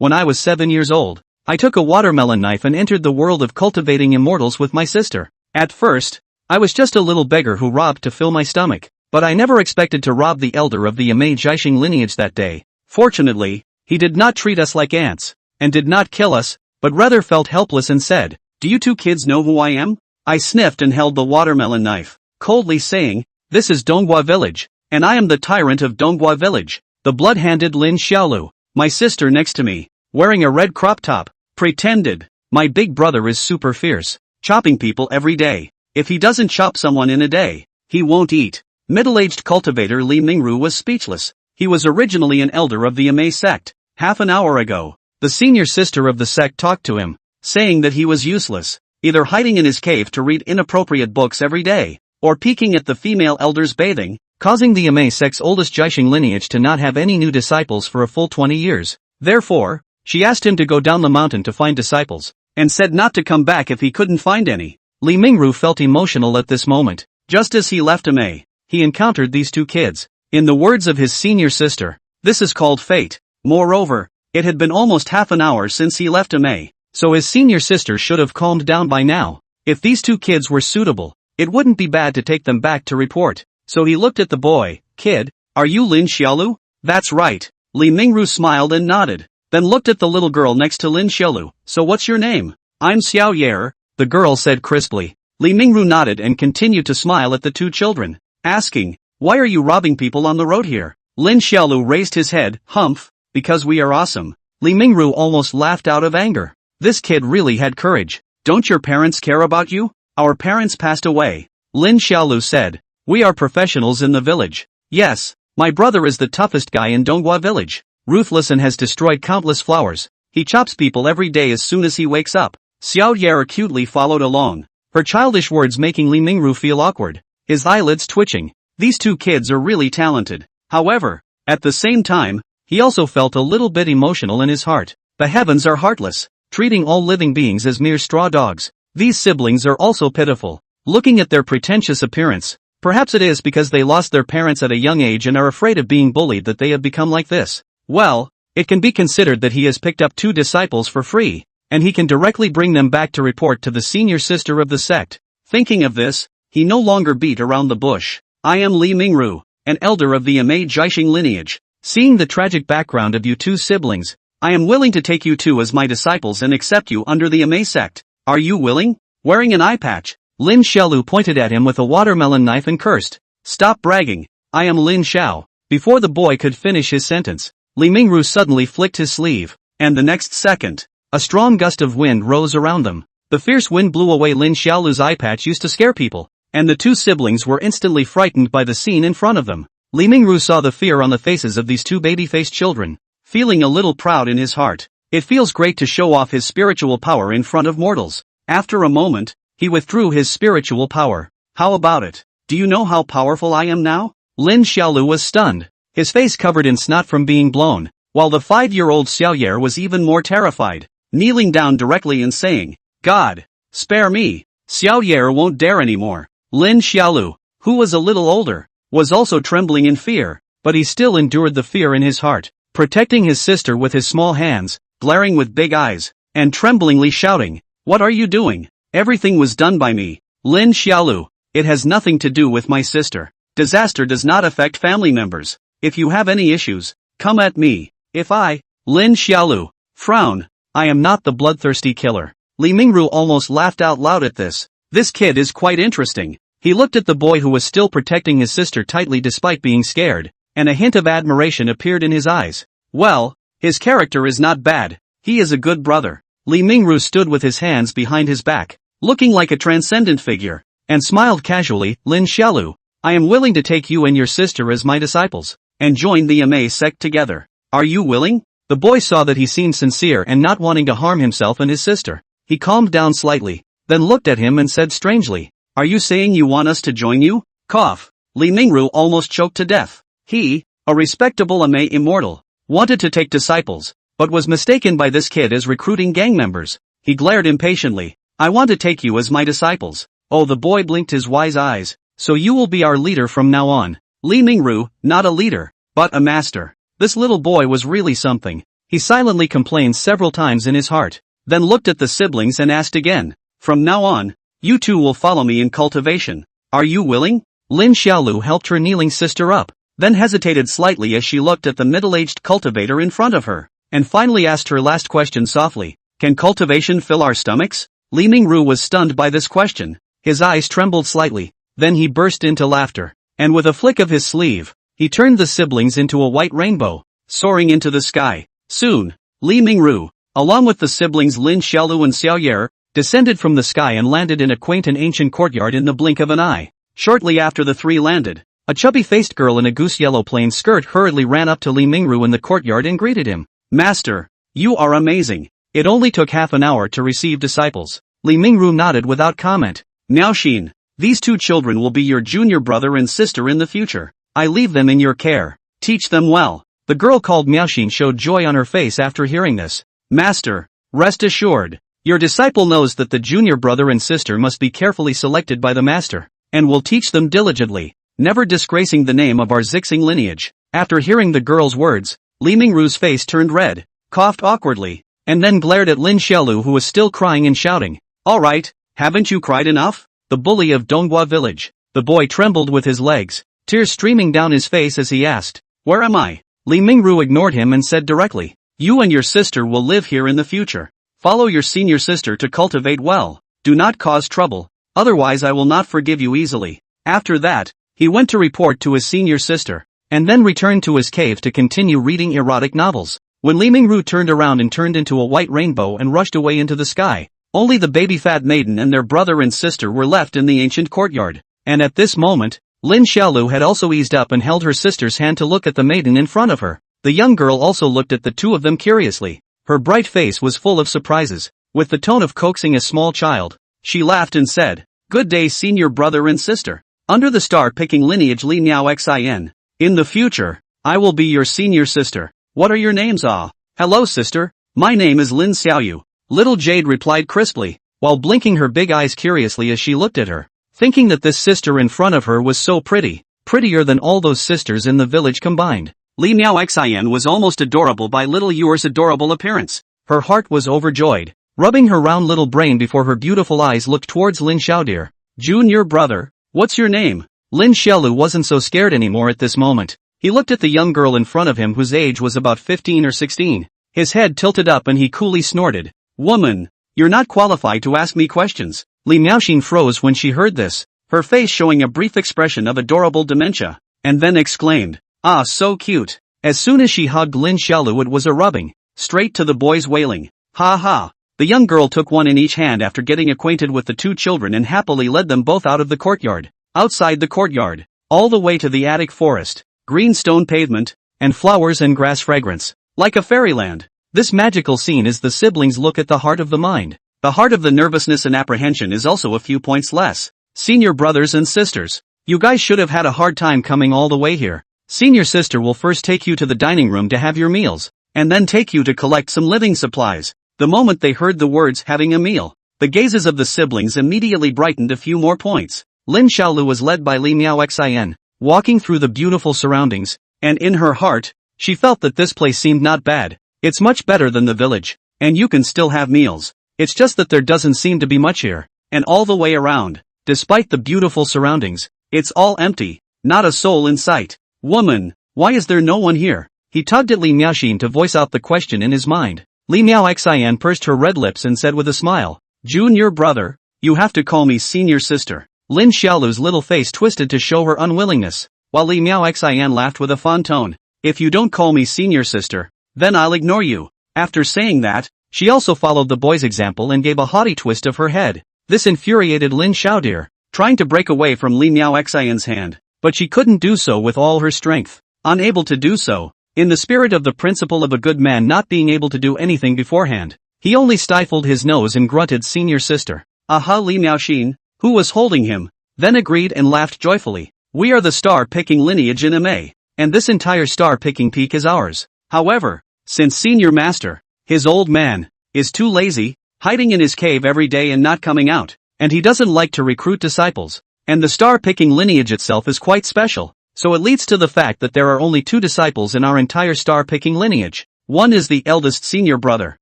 when I was 7 years old, I took a watermelon knife and entered the world of cultivating immortals with my sister. At first, I was just a little beggar who robbed to fill my stomach, but I never expected to rob the elder of the Yamei Jishing lineage that day. Fortunately, he did not treat us like ants, and did not kill us, but rather felt helpless and said, "Do you two kids know who I am?" I sniffed and held the watermelon knife, coldly saying, "This is Donghua village, and I am the tyrant of Donghua village." The blood-handed Lin Xiaolu, my sister next to me, wearing a red crop top, pretended, "My big brother is super fierce, chopping people every day. If he doesn't chop someone in a day, he won't eat." Middle-aged cultivator Li Mingru was speechless. He was originally an elder of the Yamei sect. Half an hour ago, the senior sister of the sect talked to him, saying that he was useless, either hiding in his cave to read inappropriate books every day, or peeking at the female elders bathing, causing the Yamei sect's oldest Jishing lineage to not have any new disciples for a full 20 years. Therefore, she asked him to go down the mountain to find disciples, and said not to come back if he couldn't find any. Li Mingru felt emotional at this moment. Just as he left Yamei, he encountered these two kids. In the words of his senior sister, "This is called fate." Moreover, it had been almost half an hour since he left Yamei, so his senior sister should have calmed down by now. If these two kids were suitable, it wouldn't be bad to take them back to report. So he looked at the boy. "Kid, are you Lin Xiaolu?" "That's right." Li Mingru smiled and nodded, then looked at the little girl next to Lin Xiaolu. "So what's your name?" "I'm Xiao Yer," the girl said crisply. Li Mingru nodded and continued to smile at the two children, asking, "Why are you robbing people on the road here?" Lin Xiaolu raised his head. "Humph, because we are awesome." Li Mingru almost laughed out of anger. This kid really had courage. "Don't your parents care about you?" "Our parents passed away," Lin Xiaolu said. "We are professionals in the village." "Yes, my brother is the toughest guy in Donghua village. Ruthless and has destroyed countless flowers. He chops people every day as soon as he wakes up." Xiao Yer cutely followed along, her childish words making Li Mingru feel awkward, his eyelids twitching. These two kids are really talented. However, at the same time, he also felt a little bit emotional in his heart. The heavens are heartless, treating all living beings as mere straw dogs. These siblings are also pitiful. Looking at their pretentious appearance, perhaps it is because they lost their parents at a young age and are afraid of being bullied that they have become like this. Well, it can be considered that he has picked up two disciples for free, and he can directly bring them back to report to the senior sister of the sect. Thinking of this, he no longer beat around the bush. "I am Li Mingru, an elder of the Yamei Jishing lineage. Seeing the tragic background of you two siblings, I am willing to take you two as my disciples and accept you under the Yamei sect. Are you willing?" Wearing an eye patch, Lin Xiaolu pointed at him with a watermelon knife and cursed, "Stop bragging, I am Lin Xiao." Before the boy could finish his sentence, Li Mingru suddenly flicked his sleeve, and the next second, a strong gust of wind rose around them. The fierce wind blew away Lin Xiaolu's eye patch used to scare people, and the two siblings were instantly frightened by the scene in front of them. Li Mingru saw the fear on the faces of these two baby-faced children, feeling a little proud in his heart. It feels great to show off his spiritual power in front of mortals. After a moment, he withdrew his spiritual power. "How about it? Do you know how powerful I am now?" Lin Xiaolu was stunned, his face covered in snot from being blown, while the 5-year-old Xiao Yer was even more terrified, kneeling down directly and saying, "God, spare me." Xiao Yer won't dare anymore. Lin Xiaolu, who was a little older, was also trembling in fear, but he still endured the fear in his heart, protecting his sister with his small hands, glaring with big eyes, and tremblingly shouting, "What are you doing? Everything was done by me." Lin Xiaolu, it has nothing to do with my sister. Disaster does not affect family members. If you have any issues, come at me. If I, Lin Xiaolu, frown, I am not the bloodthirsty killer. Li Mingru almost laughed out loud at this. This kid is quite interesting. He looked at the boy who was still protecting his sister tightly despite being scared, and a hint of admiration appeared in his eyes. Well, his character is not bad. He is a good brother. Li Mingru stood with his hands behind his back, looking like a transcendent figure, and smiled casually. "Lin Xiaolu, I am willing to take you and your sister as my disciples, and join the Yamei sect together. Are you willing?" The boy saw that he seemed sincere and not wanting to harm himself and his sister. He calmed down slightly, then looked at him and said strangely, "Are you saying you want us to join you?" Cough. Li Mingru almost choked to death. He, a respectable Yamei immortal, wanted to take disciples, but was mistaken by this kid as recruiting gang members. He glared impatiently. "I want to take you as my disciples." Oh, the boy blinked his wise eyes. "So you will be our leader from now on." Li Mingru, not a leader, but a master. This little boy was really something. He silently complained several times in his heart, then looked at the siblings and asked again, "From now on, you two will follow me in cultivation. Are you willing?" Lin Xiaolu helped her kneeling sister up, then hesitated slightly as she looked at the middle-aged cultivator in front of her, and finally asked her last question softly, "Can cultivation fill our stomachs?" Li Mingru was stunned by this question. His eyes trembled slightly, then he burst into laughter, and with a flick of his sleeve, he turned the siblings into a white rainbow, soaring into the sky. Soon, Li Mingru, along with the siblings Lin Xiaolu and Xiaoyer, descended from the sky and landed in a quaint and ancient courtyard in the blink of an eye. Shortly after the three landed, a chubby-faced girl in a goose-yellow plain skirt hurriedly ran up to Li Mingru in the courtyard and greeted him. "Master, you are amazing. It only took half an hour to receive disciples." Li Mingru nodded without comment. "Miaoxin, these two children will be your junior brother and sister in the future. I leave them in your care. Teach them well." The girl called Miaoxin showed joy on her face after hearing this. "Master, rest assured, your disciple knows that the junior brother and sister must be carefully selected by the master, and will teach them diligently, never disgracing the name of our Zixing lineage." After hearing the girl's words, Li Mingru's face turned red, coughed awkwardly, and then glared at Lin Xiaolu who was still crying and shouting, "All right, haven't you cried enough?" The bully of Donghua village. The boy trembled with his legs, tears streaming down his face as he asked, "Where am I?" Li Mingru ignored him and said directly, "You and your sister will live here in the future. Follow your senior sister to cultivate well. Do not cause trouble, otherwise I will not forgive you easily." After that, he went to report to his senior sister, and then returned to his cave to continue reading erotic novels. When Li Mingru turned around and turned into a white rainbow and rushed away into the sky, only the baby fat maiden and their brother and sister were left in the ancient courtyard. And at this moment, Lin Xiaolu had also eased up and held her sister's hand to look at the maiden in front of her. The young girl also looked at the two of them curiously. Her bright face was full of surprises. With the tone of coaxing a small child, she laughed and said, "Good day, senior brother and sister. Under the star-picking lineage Li Miao Xin. In the future, I will be your senior sister. What are your names? Ah, hello sister, my name is Lin Xiaoyu." Little Jade replied crisply, while blinking her big eyes curiously as she looked at her, thinking that this sister in front of her was so pretty, prettier than all those sisters in the village combined. Li Miao Xian was almost adorable by little Yuer's adorable appearance. Her heart was overjoyed, rubbing her round little brain before her beautiful eyes looked towards Lin Xiaodir. "Junior brother, what's your name?" Lin Xiaolu wasn't so scared anymore at this moment. He looked at the young girl in front of him whose age was about 15 or 16. His head tilted up and he coolly snorted, "Woman, you're not qualified to ask me questions." Li Miaoxin froze when she heard this, her face showing a brief expression of adorable dementia, and then exclaimed, "Ah, so cute." As soon as she hugged Lin Xiaolu, it was a rubbing, straight to the boy's wailing. "Ha ha." The young girl took one in each hand after getting acquainted with the two children and happily led them both out of the courtyard. Outside the courtyard, all the way to the attic forest, green stone pavement, and flowers and grass fragrance, like a fairyland. This magical scene is the siblings look at the heart of the mind. The heart of the nervousness and apprehension is also a few points less. Senior brothers and sisters, you guys should have had a hard time coming all the way here. Senior sister will first take you to the dining room to have your meals, and then take you to collect some living supplies. The moment they heard the words having a meal, the gazes of the siblings immediately brightened a few more points. Lin Xiaolu was led by Li Miao Xin, walking through the beautiful surroundings, and in her heart, she felt that this place seemed not bad. It's much better than the village, and you can still have meals. It's just that there doesn't seem to be much here, and all the way around, despite the beautiful surroundings, it's all empty, not a soul in sight. "Woman, why is there no one here?" He tugged at Li Miaoxin to voice out the question in his mind. Li Miao Xian pursed her red lips and said with a smile, "Junior brother, you have to call me senior sister." Lin Xiaolu's little face twisted to show her unwillingness, while Li Miao Xian laughed with a fond tone. "If you don't call me senior sister, then I'll ignore you." After saying that, she also followed the boy's example and gave a haughty twist of her head. This infuriated Lin Xiaodir, trying to break away from Li Miao Xian's hand, but she couldn't do so with all her strength. Unable to do so, in the spirit of the principle of a good man not being able to do anything beforehand, he only stifled his nose and grunted senior sister. "Aha!" Li Miaoxin, who was holding him, then agreed and laughed joyfully. "We are the star-picking lineage in MA, and this entire star-picking peak is ours. However, since senior master, his old man, is too lazy, hiding in his cave every day and not coming out, and he doesn't like to recruit disciples, and the star-picking lineage itself is quite special, so it leads to the fact that there are only 2 disciples in our entire star-picking lineage. One is the eldest senior brother,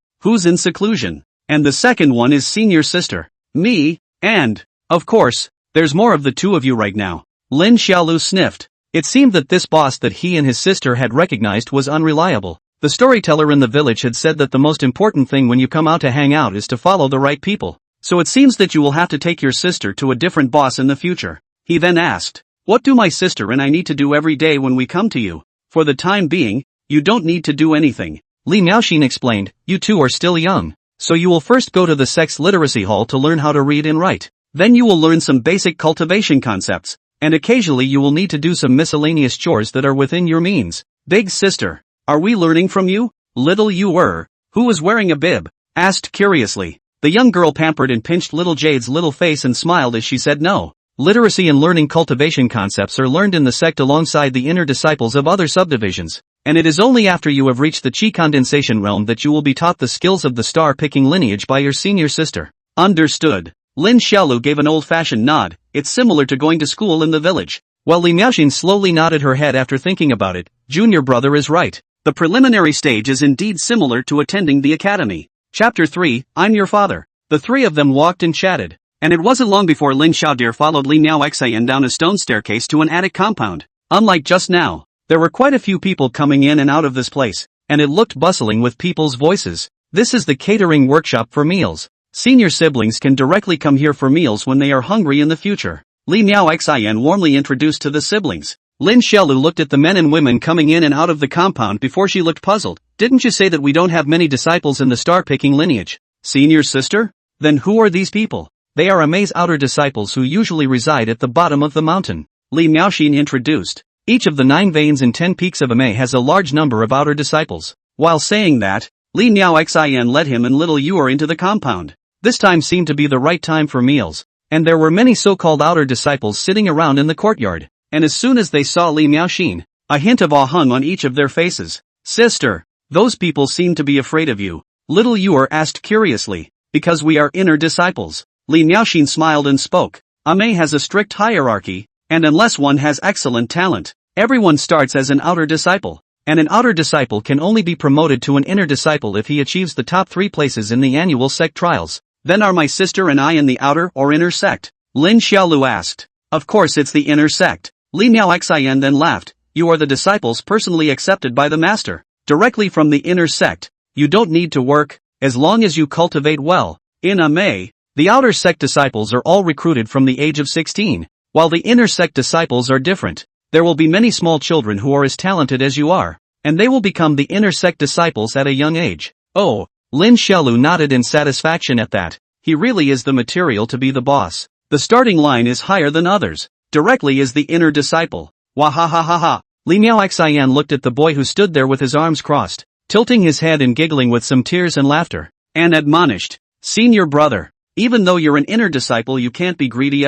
who's in seclusion, and the second one is senior sister, me, and, of course, there's more of the two of you right now. Lin Xiaolu sniffed. It seemed that this boss that he and his sister had recognized was unreliable. The storyteller in the village had said that the most important thing when you come out to hang out is to follow the right people. So it seems that you will have to take your sister to a different boss in the future. He then asked, what do my sister and I need to do every day when we come to you? For the time being, you don't need to do anything. Li Miaoxin explained, you two are still young. So you will first go to the sex literacy hall to learn how to read and write. Then you will learn some basic cultivation concepts, and occasionally you will need to do some miscellaneous chores that are within your means. Big sister, are we learning from you? Little Yu, who was wearing a bib, asked curiously. The young girl pampered and pinched little Jade's little face and smiled as she said no. Literacy and learning cultivation concepts are learned in the sect alongside the inner disciples of other subdivisions, and it is only after you have reached the Qi condensation realm that you will be taught the skills of the star-picking lineage by your senior sister. Understood. Lin Xiaolu gave an old-fashioned nod. It's similar to going to school in the village. While Li Miaoxin slowly nodded her head after thinking about it, junior brother is right. The preliminary stage is indeed similar to attending the academy. Chapter 3, I'm your father. The three of them walked and chatted. And it wasn't long before Lin Xiaodir followed Li Miaoxian down a stone staircase to an attic compound. Unlike just now, there were quite a few people coming in and out of this place, and it looked bustling with people's voices. This is the catering workshop for meals. Senior siblings can directly come here for meals when they are hungry in the future. Li Miaoxian warmly introduced to the siblings. Lin Xiaolu looked at the men and women coming in and out of the compound before she looked puzzled. Didn't you say that we don't have many disciples in the star-picking lineage? Senior sister? Then who are these people? They are Amei's outer disciples who usually reside at the bottom of the mountain. Li Miaoxin introduced. Each of the 9 veins and 10 peaks of Amei has a large number of outer disciples. While saying that, Li Miaoxian led him and little Yu into the compound. This time seemed to be the right time for meals, and there were many so-called outer disciples sitting around in the courtyard. And as soon as they saw Li Miaoxin, a hint of awe hung on each of their faces. Sister, those people seem to be afraid of you. Little Yu asked curiously. Because we are inner disciples. Li Miaoxin smiled and spoke. Amei has a strict hierarchy, and unless one has excellent talent, everyone starts as an outer disciple, and an outer disciple can only be promoted to an inner disciple if he achieves the top 3 places in the annual sect trials. Then are my sister and I in the outer or inner sect? Lin Xiaolu asked. Of course it's the inner sect. Li Miaoxian then laughed. You are the disciples personally accepted by the master, directly from the inner sect. You don't need to work, as long as you cultivate well. In Amei, the outer sect disciples are all recruited from the age of 16, while the inner sect disciples are different. There will be many small children who are as talented as you are, and they will become the inner sect disciples at a young age. Oh, Lin Xiaolu nodded in satisfaction at that. He really is the material to be the boss. The starting line is higher than others. Directly is the inner disciple. Wahahaha. Li Miaoxian looked at the boy who stood there with his arms crossed, tilting his head and giggling with some tears and laughter, and admonished, Senior brother, even though you're an inner disciple you can't be greedy.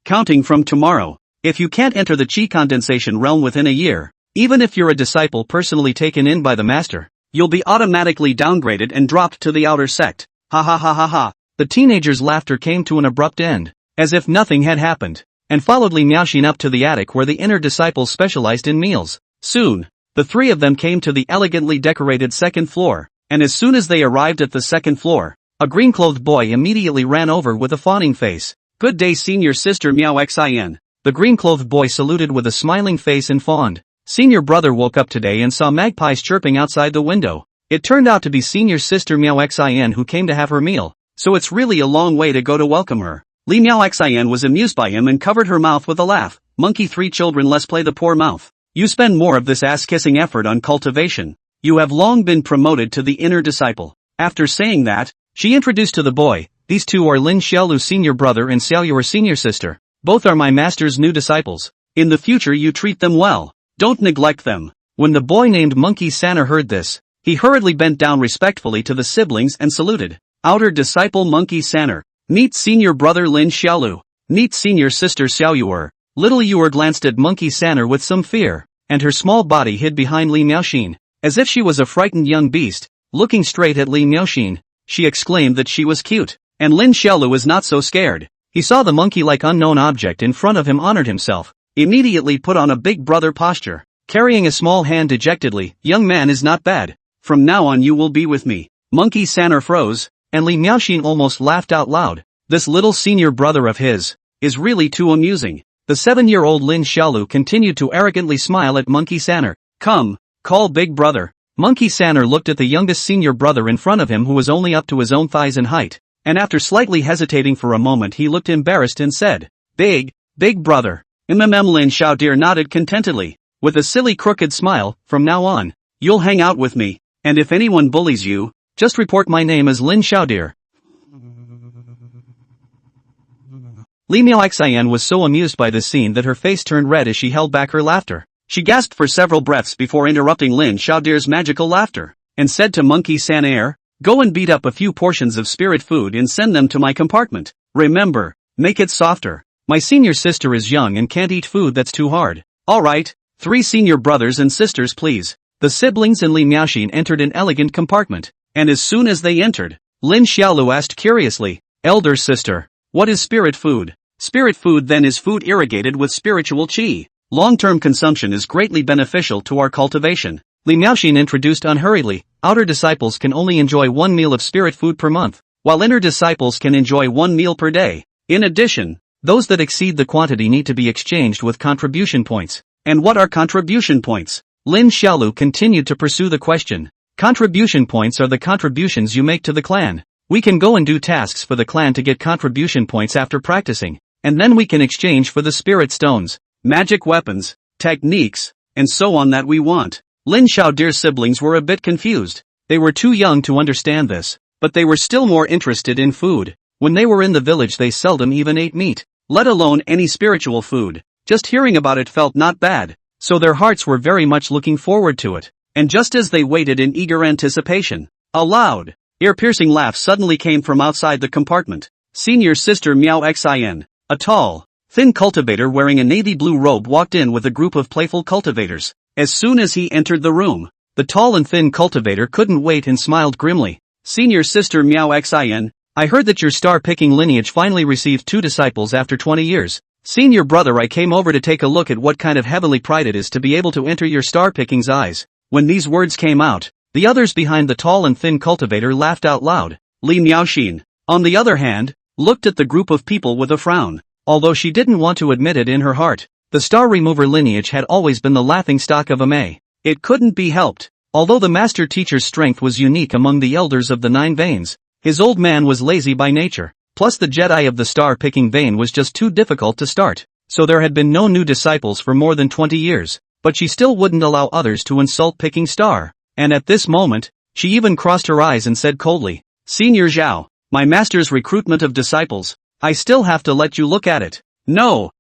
Counting from tomorrow, if you can't enter the Qi condensation realm within a year, even if you're a disciple personally taken in by the master, you'll be automatically downgraded and dropped to the outer sect. Ha ha ha ha ha. The teenager's laughter came to an abrupt end, as if nothing had happened, and followed Li Miaoxin up to the attic where the inner disciples specialized in meals. Soon, the three of them came to the elegantly decorated second floor, and as soon as they arrived at the second floor, a green-clothed boy immediately ran over with a fawning face. Good day senior sister Miaoxian. The green-clothed boy saluted with a smiling face and fawned. Senior brother woke up today and saw magpies chirping outside the window. It turned out to be senior sister Miaoxian who came to have her meal, so it's really a long way to go to welcome her. Li Miaoxian was amused by him and covered her mouth with a laugh. Monkey 3 children less play the poor mouth. You spend more of this ass-kissing effort on cultivation. You have long been promoted to the inner disciple. After saying that, she introduced to the boy, these two are Lin Xiaolu's senior brother and Xiaoyu's senior sister. Both are my master's new disciples. In the future you treat them well. Don't neglect them. When the boy named Monkey Sanner heard this, he hurriedly bent down respectfully to the siblings and saluted. Outer disciple Monkey Sanner. Meet senior brother Lin Xiaolu. Meet senior sister Xiaoyu. Little Yu glanced at Monkey Sanner with some fear, and her small body hid behind Li Miaoxin, as if she was a frightened young beast. Looking straight at Li Miaoxin, she exclaimed that she was cute, and Lin Xiaolu was not so scared. He saw the monkey-like unknown object in front of him honored himself, immediately put on a big brother posture, carrying a small hand dejectedly. Young man is not bad. From now on you will be with me. Monkey Sanner froze, and Li Miaoxin almost laughed out loud. This little senior brother of his is really too amusing. The 7-year-old Lin Xiaolu continued to arrogantly smile at Monkey Sanner. Come, call big brother. Monkey Sanner looked at the youngest senior brother in front of him who was only up to his own thighs in height, and after slightly hesitating for a moment he looked embarrassed and said, Big brother. Lin Xiaodir nodded contentedly, with a silly crooked smile. From now on, you'll hang out with me, and if anyone bullies you, just report my name as Lin Xiaodir. Li Miaoxian was so amused by this scene that her face turned red as she held back her laughter. She gasped for several breaths before interrupting Lin Xiaodir's magical laughter, and said to Monkey Sanner, Go and beat up a few portions of spirit food and send them to my compartment. Remember, make it softer. My senior sister is young and can't eat food that's too hard. Alright, 3 senior brothers and sisters please. The siblings and Li Miaoxin entered an elegant compartment, and as soon as they entered, Lin Xiaolu asked curiously, Elder sister, what is spirit food? Spirit food then is food irrigated with spiritual qi. Long-term consumption is greatly beneficial to our cultivation. Li Miaoxin introduced unhurriedly. Outer disciples can only enjoy 1 meal of spirit food per month, while inner disciples can enjoy 1 meal per day. In addition, those that exceed the quantity need to be exchanged with contribution points. And what are contribution points? Lin Xiaolu continued to pursue the question. Contribution points are the contributions you make to the clan. We can go and do tasks for the clan to get contribution points after practicing, and then we can exchange for the spirit stones, magic weapons, techniques, and so on that we want. Lin Xiaodir's siblings were a bit confused. They were too young to understand this, but they were still more interested in food. When they were in the village they seldom even ate meat, let alone any spiritual food. Just hearing about it felt not bad, so their hearts were very much looking forward to it. And just as they waited in eager anticipation, a loud, ear-piercing laugh suddenly came from outside the compartment. Senior sister Miao Xin, a tall, thin cultivator wearing a navy blue robe walked in with a group of playful cultivators. As soon as he entered the room, the tall and thin cultivator couldn't wait and smiled grimly. Senior sister Miao Xin, I heard that your star-picking lineage finally received 2 disciples after 20 years. Senior brother, I came over to take a look at what kind of heavenly pride it is to be able to enter your star-picking's eyes. When these words came out, the others behind the tall and thin cultivator laughed out loud. Li Miaoxin, on the other hand, looked at the group of people with a frown. Although she didn't want to admit it in her heart, the star remover lineage had always been the laughingstock of Amei. It couldn't be helped. Although the master teacher's strength was unique among the elders of the 9 veins, his old man was lazy by nature. Plus the Jedi of the star-picking vein was just too difficult to start, so there had been no new disciples for more than 20 years, but she still wouldn't allow others to insult picking star. And at this moment, she even crossed her eyes and said coldly, Senior Zhao, my master's recruitment of disciples, I still have to let you look at it. No.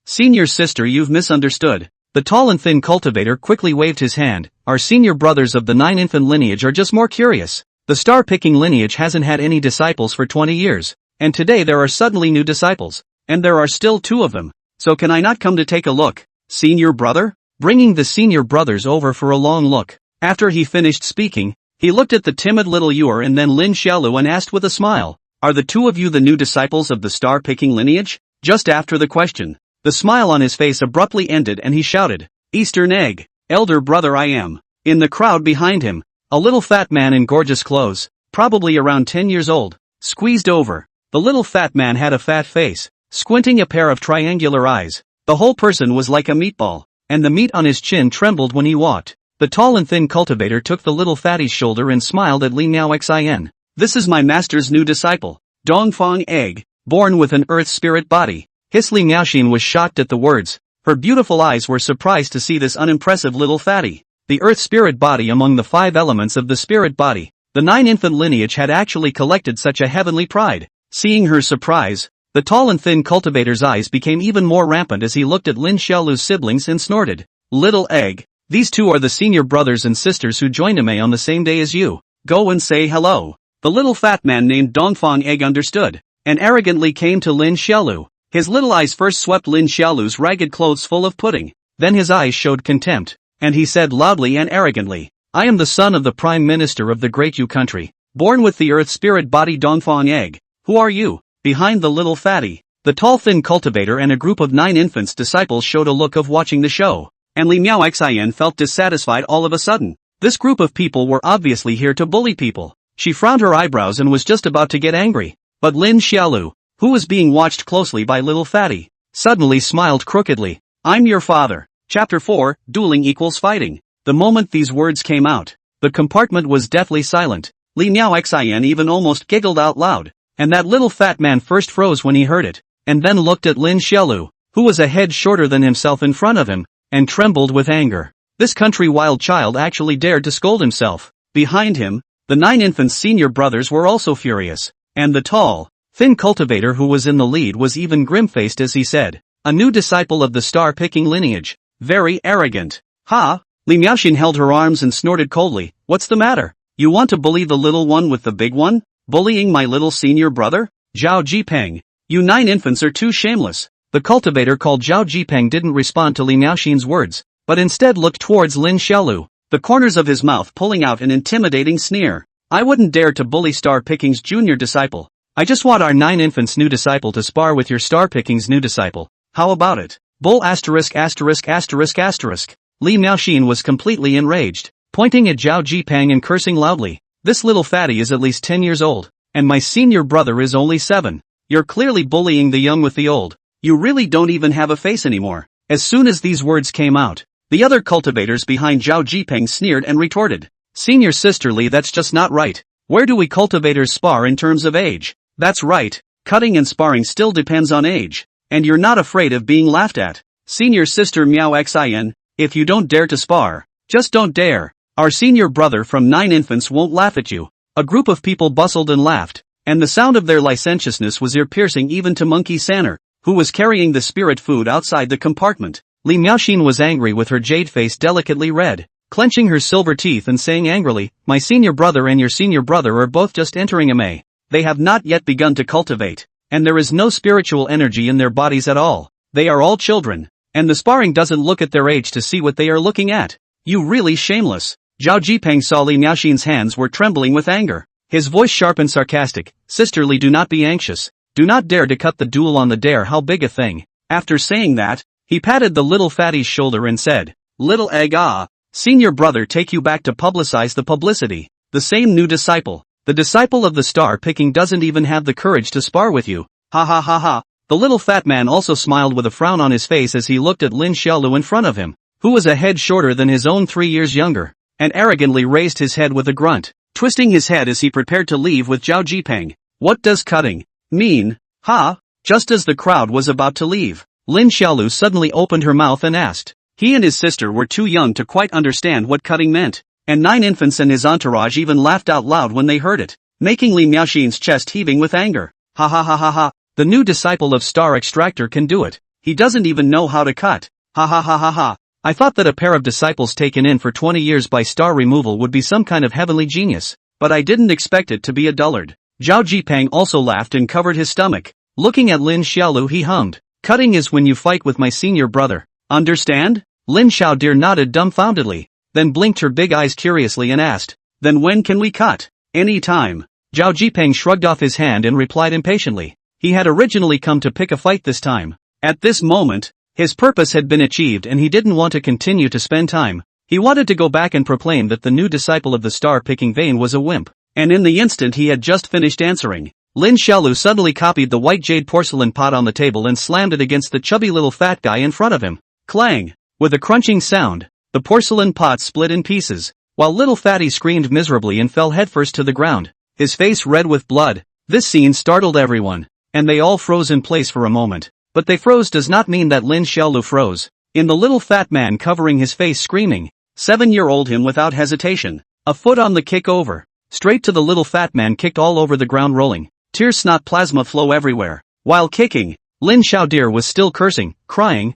Senior sister, you've misunderstood. The tall and thin cultivator quickly waved his hand. Our senior brothers of the 9 infant lineage are just more curious. The star-picking lineage hasn't had any disciples for 20 years, and today there are suddenly new disciples, and there are still 2 of them. So can I not come to take a look, senior brother? Bringing the senior brothers over for a long look. After he finished speaking, he looked at the timid little Yuer and then Lin Xiaolu and asked with a smile, Are the 2 of you the new disciples of the star-picking lineage? Just after the question, the smile on his face abruptly ended and he shouted, Eastern egg, elder brother I am. In the crowd behind him, a little fat man in gorgeous clothes, probably around 10 years old, squeezed over. The little fat man had a fat face, squinting a pair of triangular eyes. The whole person was like a meatball, and the meat on his chin trembled when he walked. The tall and thin cultivator took the little fatty's shoulder and smiled at Li Miaoxian. This is my master's new disciple, Dongfang Egg, born with an earth spirit body. Li Miaoxin was shocked at the words. Her beautiful eyes were surprised to see this unimpressive little fatty. The earth spirit body among the 5 elements of the spirit body. The 9 infant lineage had actually collected such a heavenly pride. Seeing her surprise, the tall and thin cultivator's eyes became even more rampant as he looked at Lin Xiaolu's siblings and snorted. Little egg, these 2 are the senior brothers and sisters who joined Amei on the same day as you. Go and say hello. The little fat man named Dongfang Egg understood, and arrogantly came to Lin Xiaolu. His little eyes first swept Lin Xiaolu's ragged clothes full of pudding, then his eyes showed contempt, and he said loudly and arrogantly, I am the son of the Prime Minister of the Great Yu country, born with the earth spirit body Dongfang Egg. Who are you? Behind the little fatty, the tall thin cultivator and a group of 9 infants disciples showed a look of watching the show, and Li Miaoxian felt dissatisfied all of a sudden. This group of people were obviously here to bully people. She frowned her eyebrows and was just about to get angry. But Lin Xiaolu, who was being watched closely by little fatty, suddenly smiled crookedly. I'm your father. Chapter 4, Dueling equals fighting. The moment these words came out, the compartment was deathly silent. Li Miaoxian even almost giggled out loud. And that little fat man first froze when he heard it, and then looked at Lin Xiaolu, who was a head shorter than himself in front of him, and trembled with anger. This country wild child actually dared to scold himself. Behind him, the 9 infants' senior brothers were also furious. And the tall, thin cultivator who was in the lead was even grim-faced as he said, a new disciple of the star-picking lineage. Very arrogant. Ha! Li Miaoxin held her arms and snorted coldly. What's the matter? You want to bully the little one with the big one? Bullying my little senior brother? Zhao Jipeng. You 9 infants are too shameless. The cultivator called Zhao Jipeng didn't respond to Li Miaoxin's words, but instead looked towards Lin Xiaolu, the corners of his mouth pulling out an intimidating sneer. I wouldn't dare to bully Star Picking's junior disciple. I just want our 9 infants' new disciple to spar with your Star Picking's new disciple. How about it? Bull asterisk asterisk asterisk asterisk. Li Miaoxin was completely enraged, pointing at Zhao Jipeng and cursing loudly. This little fatty is at least 10 years old, and my senior brother is only 7. You're clearly bullying the young with the old. You really don't even have a face anymore. As soon as these words came out, the other cultivators behind Zhao Jipeng sneered and retorted. Senior sister Li, that's just not right. Where do we cultivators spar in terms of age? That's right, cutting and sparring still depends on age. And you're not afraid of being laughed at. Senior sister Miao Xin, if you don't dare to spar, just don't dare. Our senior brother from 9 infants won't laugh at you. A group of people bustled and laughed, and the sound of their licentiousness was ear-piercing even to Monkey Sanner, who was carrying the spirit food outside the compartment. Li Miaoxin was angry with her jade face delicately red, clenching her silver teeth and saying angrily, my senior brother and your senior brother are both just entering MA. They have not yet begun to cultivate, and there is no spiritual energy in their bodies at all. They are all children, and the sparring doesn't look at their age to see what they are looking at. You really shameless. Zhao Jipeng saw Li Miaoxin's hands were trembling with anger. His voice sharp and sarcastic. Sister Li, do not be anxious. Do not dare to cut the duel on the dare, how big a thing. After saying that, he patted the little fatty's shoulder and said, little egg senior brother, take you back to publicize the publicity. The same new disciple, the disciple of the star picking, doesn't even have the courage to spar with you. Ha ha ha ha. The little fat man also smiled with a frown on his face as he looked at Lin Xiaolu in front of him, who was a head shorter than his own 3 years younger, and arrogantly raised his head with a grunt, twisting his head as he prepared to leave with Zhao Jipeng. What does cutting mean? Ha! Just as the crowd was about to leave, Lin Xiaolu suddenly opened her mouth and asked. He and his sister were too young to quite understand what cutting meant, and 9 infants and his entourage even laughed out loud when they heard it, making Li Miaoxin's chest heaving with anger. Ha ha ha ha ha. The new disciple of Star Extractor can do it. He doesn't even know how to cut. Ha ha ha ha ha. I thought that a pair of disciples taken in for 20 years by star removal would be some kind of heavenly genius, but I didn't expect it to be a dullard. Zhao Jipeng also laughed and covered his stomach. Looking at Lin Xiaolu, he hummed. Cutting is when you fight with my senior brother. Understand? Lin Xiaodir nodded dumbfoundedly, then blinked her big eyes curiously and asked, then when can we cut? Any time. Zhao Jipeng shrugged off his hand and replied impatiently. He had originally come to pick a fight this time. At this moment, his purpose had been achieved and he didn't want to continue to spend time. He wanted to go back and proclaim that the new disciple of the star-picking vein was a wimp. And in the instant he had just finished answering, Lin Xiaolu suddenly copied the white jade porcelain pot on the table and slammed it against the chubby little fat guy in front of him. Clang! With a crunching sound, the porcelain pot split in pieces, while little fatty screamed miserably and fell headfirst to the ground, his face red with blood. This scene startled everyone, and they all froze in place for a moment. But they froze does not mean that Lin Xiaolu froze. In the little fat man covering his face screaming, 7-year-old him without hesitation, a foot on the kick over, straight to the little fat man kicked all over the ground rolling, tear snot plasma flow everywhere. While kicking, Lin Xiaodir was still cursing, crying,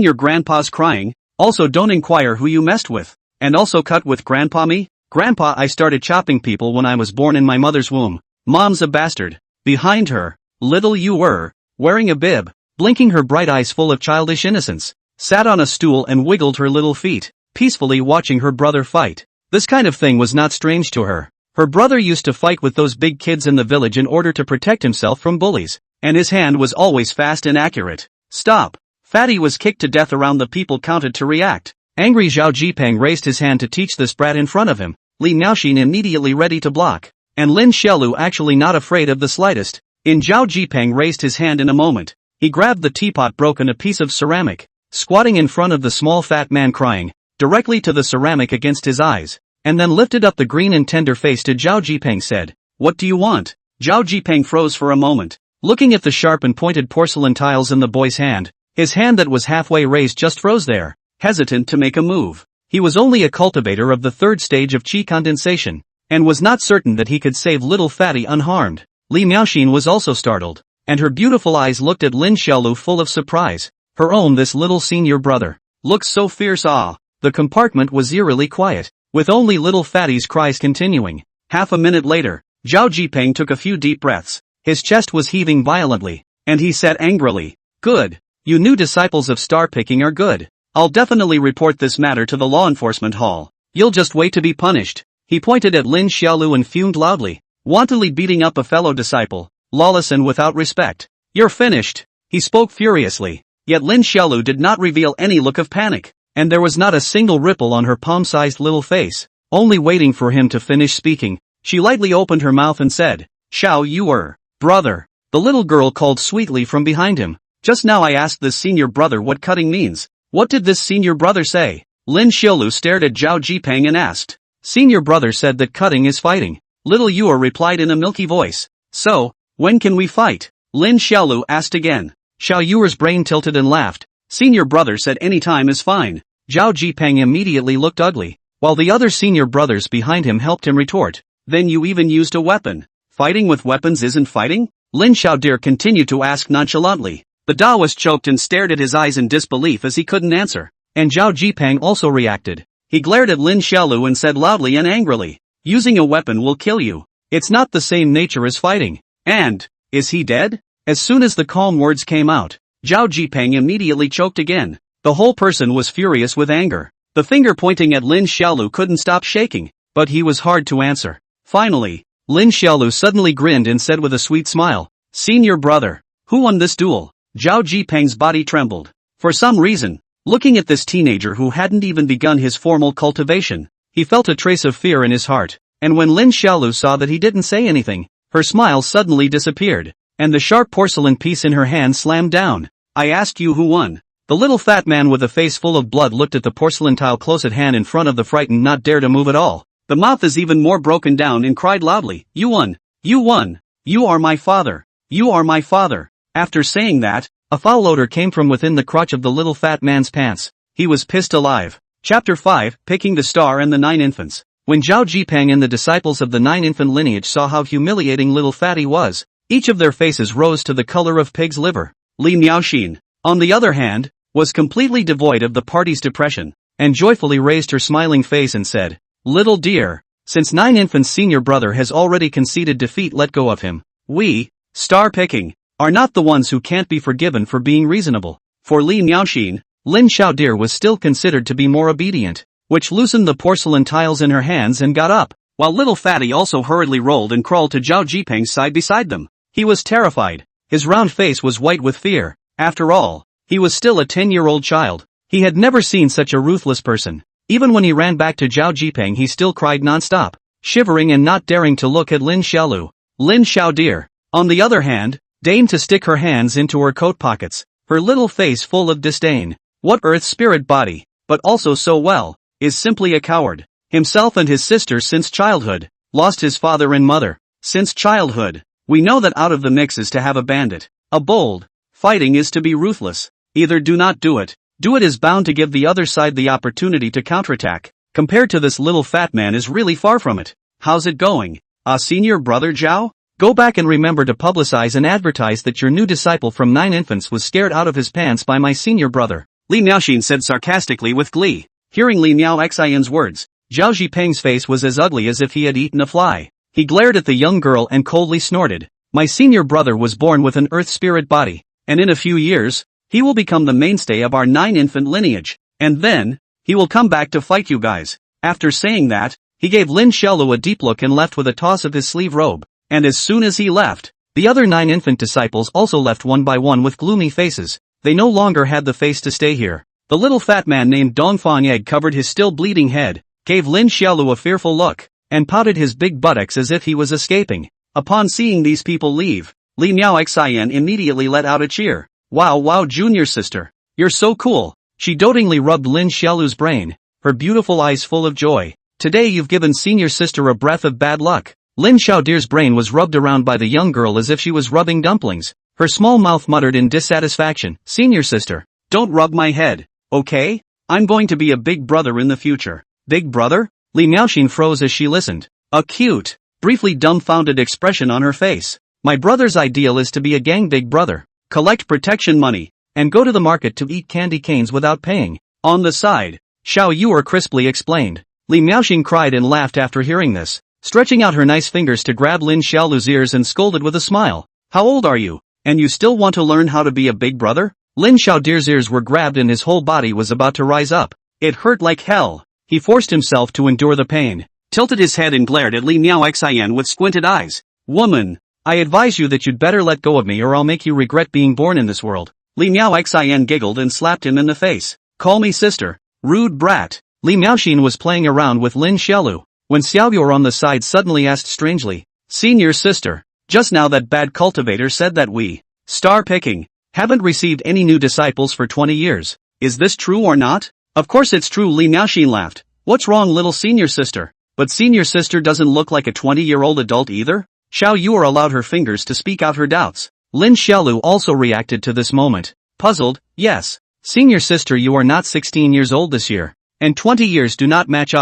your grandpa's crying, also don't inquire who you messed with, and also cut with grandpa me? Grandpa, I started chopping people when I was born in my mother's womb. Mom's a bastard. Behind her, little you were, wearing a bib, blinking her bright eyes full of childish innocence, sat on a stool and wiggled her little feet, peacefully watching her brother fight. This kind of thing was not strange to her. Her brother used to fight with those big kids in the village in order to protect himself from bullies, and his hand was always fast and accurate. Stop! Fatty was kicked to death around the people counted to react, Angry Zhao Jipeng raised his hand to teach this brat in front of him, Li Miaoxin immediately ready to block. And Lin Xiaolu actually not afraid of the slightest. Zhao Jipeng raised his hand in a moment. He grabbed the teapot, broken a piece of ceramic, squatting in front of the small fat man crying, directly to the ceramic against his eyes, and then lifted up the green and tender face to Zhao Jipeng said, "What do you want?" Zhao Jipeng froze for a moment, looking at the sharp and pointed porcelain tiles in the boy's hand. His hand that was halfway raised just froze there, hesitant to make a move. He was only a cultivator of the third stage of qi condensation, and was not certain that he could save little fatty unharmed. Li Miaoxin was also startled, and her beautiful eyes looked at Lin Xiaolu full of surprise. Her own this little senior brother looks so fierce. The compartment was eerily quiet, with only little fatty's cries continuing. Half a minute later, Zhao Jipeng took a few deep breaths. His chest was heaving violently, and he said angrily, "Good. You new disciples of star picking are good. I'll definitely report this matter to the law enforcement hall. You'll just wait to be punished." He pointed at Lin Xiaolu and fumed loudly, wantonly beating up a fellow disciple, lawless and without respect. "You're finished." He spoke furiously, yet Lin Xiaolu did not reveal any look of panic, and there was not a single ripple on her palm-sized little face. Only waiting for him to finish speaking, she lightly opened her mouth and said, "Xiao Yuer, brother." The little girl called sweetly from behind him, "Just now I asked this senior brother what cutting means. What did this senior brother say?" Lin Xiaolu stared at Zhao Jipeng and asked. "Senior brother said that cutting is fighting." Little Yuer replied in a milky voice. "So, when can we fight?" Lin Xiaolu asked again. Xiao Yuer's brain tilted and laughed. Senior brother said any time is fine. Zhao Jipeng immediately looked ugly, while the other senior brothers behind him helped him retort. "Then you even used a weapon. Fighting with weapons isn't fighting?" Lin Xiaodir continued to ask nonchalantly. The Taoist choked and stared at his eyes in disbelief as he couldn't answer. And Zhao Jipeng also reacted. He glared at Lin Xiaolu and said loudly and angrily, "Using a weapon will kill you. It's not the same nature as fighting. And, is he dead?" As soon as the calm words came out, Zhao Jipeng immediately choked again. The whole person was furious with anger. The finger pointing at Lin Xiaolu couldn't stop shaking, but he was hard to answer. Finally, Lin Xiaolu suddenly grinned and said with a sweet smile, "Senior brother, who won this duel?" Zhao Jipeng's body trembled. For some reason, looking at this teenager who hadn't even begun his formal cultivation, he felt a trace of fear in his heart. And when Lin Xiaolu saw that he didn't say anything, her smile suddenly disappeared, and the sharp porcelain piece in her hand slammed down. "I asked you who won." The little fat man with a face full of blood looked at the porcelain tile close at hand in front of the frightened not dare to move at all. The mouth is even more broken down and cried loudly, "You won! You won! You are my father! You are my father!" After saying that, a foul odor came from within the crotch of the little fat man's pants. He was pissed alive. Chapter 5, Picking the Star and the Nine Infants. When Zhao Jipeng and the disciples of the nine infant lineage saw how humiliating little fatty was, each of their faces rose to the color of pig's liver. Li Miaoxin, on the other hand, was completely devoid of the party's depression, and joyfully raised her smiling face and said, "Little dear, since Nine Infant's senior brother has already conceded defeat, let go of him. We, star picking, are not the ones who can't be forgiven for being reasonable." For Li Miaoxin, Lin Xiaodir was still considered to be more obedient, which loosened the porcelain tiles in her hands and got up, while little fatty also hurriedly rolled and crawled to Zhao Jipeng's side beside them. He was terrified. His round face was white with fear. After all, he was still a 10-year-old child. He had never seen such a ruthless person. Even when he ran back to Zhao Jipeng, he still cried non-stop, shivering and not daring to look at Lin Xiaolu. Lin Xiaodir, on the other hand, deigned to stick her hands into her coat pockets, her little face full of disdain. What earth spirit body, but also so well, is simply a coward. Himself and his sister since childhood, lost his father and mother. Since childhood, we know that out of the mix is to have a bandit, a bold. Fighting is to be ruthless. Either do not do it. Do it is bound to give the other side the opportunity to counterattack. Compared to this little fat man is really far from it. How's it going? Senior brother Zhao? Go back and remember to publicize and advertise that your new disciple from Nine Infants was scared out of his pants by my senior brother. Li Miaoxin said sarcastically with glee. Hearing Li Miaoxian's words, Zhao Jipeng's face was as ugly as if he had eaten a fly. He glared at the young girl and coldly snorted. My senior brother was born with an earth spirit body, and in a few years, he will become the mainstay of our nine infant lineage, and then, he will come back to fight you guys. After saying that, he gave Lin Xiaolu a deep look and left with a toss of his sleeve robe, and as soon as he left, the other nine infant disciples also left one by one with gloomy faces. They no longer had the face to stay here. The little fat man named Dongfang Egg covered his still bleeding head, gave Lin Xiaolu a fearful look, and pouted his big buttocks as if he was escaping. Upon seeing these people leave, Li Miaoxian immediately let out a cheer. Wow wow junior sister, you're so cool. She dotingly rubbed Lin Xiaolu's brain, her beautiful eyes full of joy. Today you've given senior sister a breath of bad luck. Lin Xiaodir's brain was rubbed around by the young girl as if she was rubbing dumplings. Her small mouth muttered in dissatisfaction, senior sister, don't rub my head, okay? I'm going to be a big brother in the future. Big brother? Li Miaoxin froze as she listened. A cute, briefly dumbfounded expression on her face. My brother's ideal is to be a gang big brother, collect protection money, and go to the market to eat candy canes without paying. On the side, Xiao Yuer crisply explained. Li Miaoxin cried and laughed after hearing this, stretching out her nice fingers to grab Lin Xiaolu's ears and scolded with a smile. How old are you? And you still want to learn how to be a big brother? Lin Xiaodir's ears were grabbed and his whole body was about to rise up. It hurt like hell. He forced himself to endure the pain, tilted his head and glared at Li Miaoxian with squinted eyes. Woman, I advise you that you'd better let go of me or I'll make you regret being born in this world. Li Miaoxian giggled and slapped him in the face. Call me sister, rude brat. Li Miaoxin was playing around with Lin Xiaolu, when Xiao Yuer on the side suddenly asked strangely, senior sister, just now that bad cultivator said that we, star picking, haven't received any new disciples for 20 years. Is this true or not? Of course it's true, Li Miaoxin laughed. What's wrong, little senior sister? But senior sister doesn't look like a 20-year-old adult either? Xiao Yuer allowed her fingers to speak out her doubts. Lin Xiaolu also reacted to this moment. Puzzled, yes. Senior sister, you are not 16 years old this year. And 20 years do not match.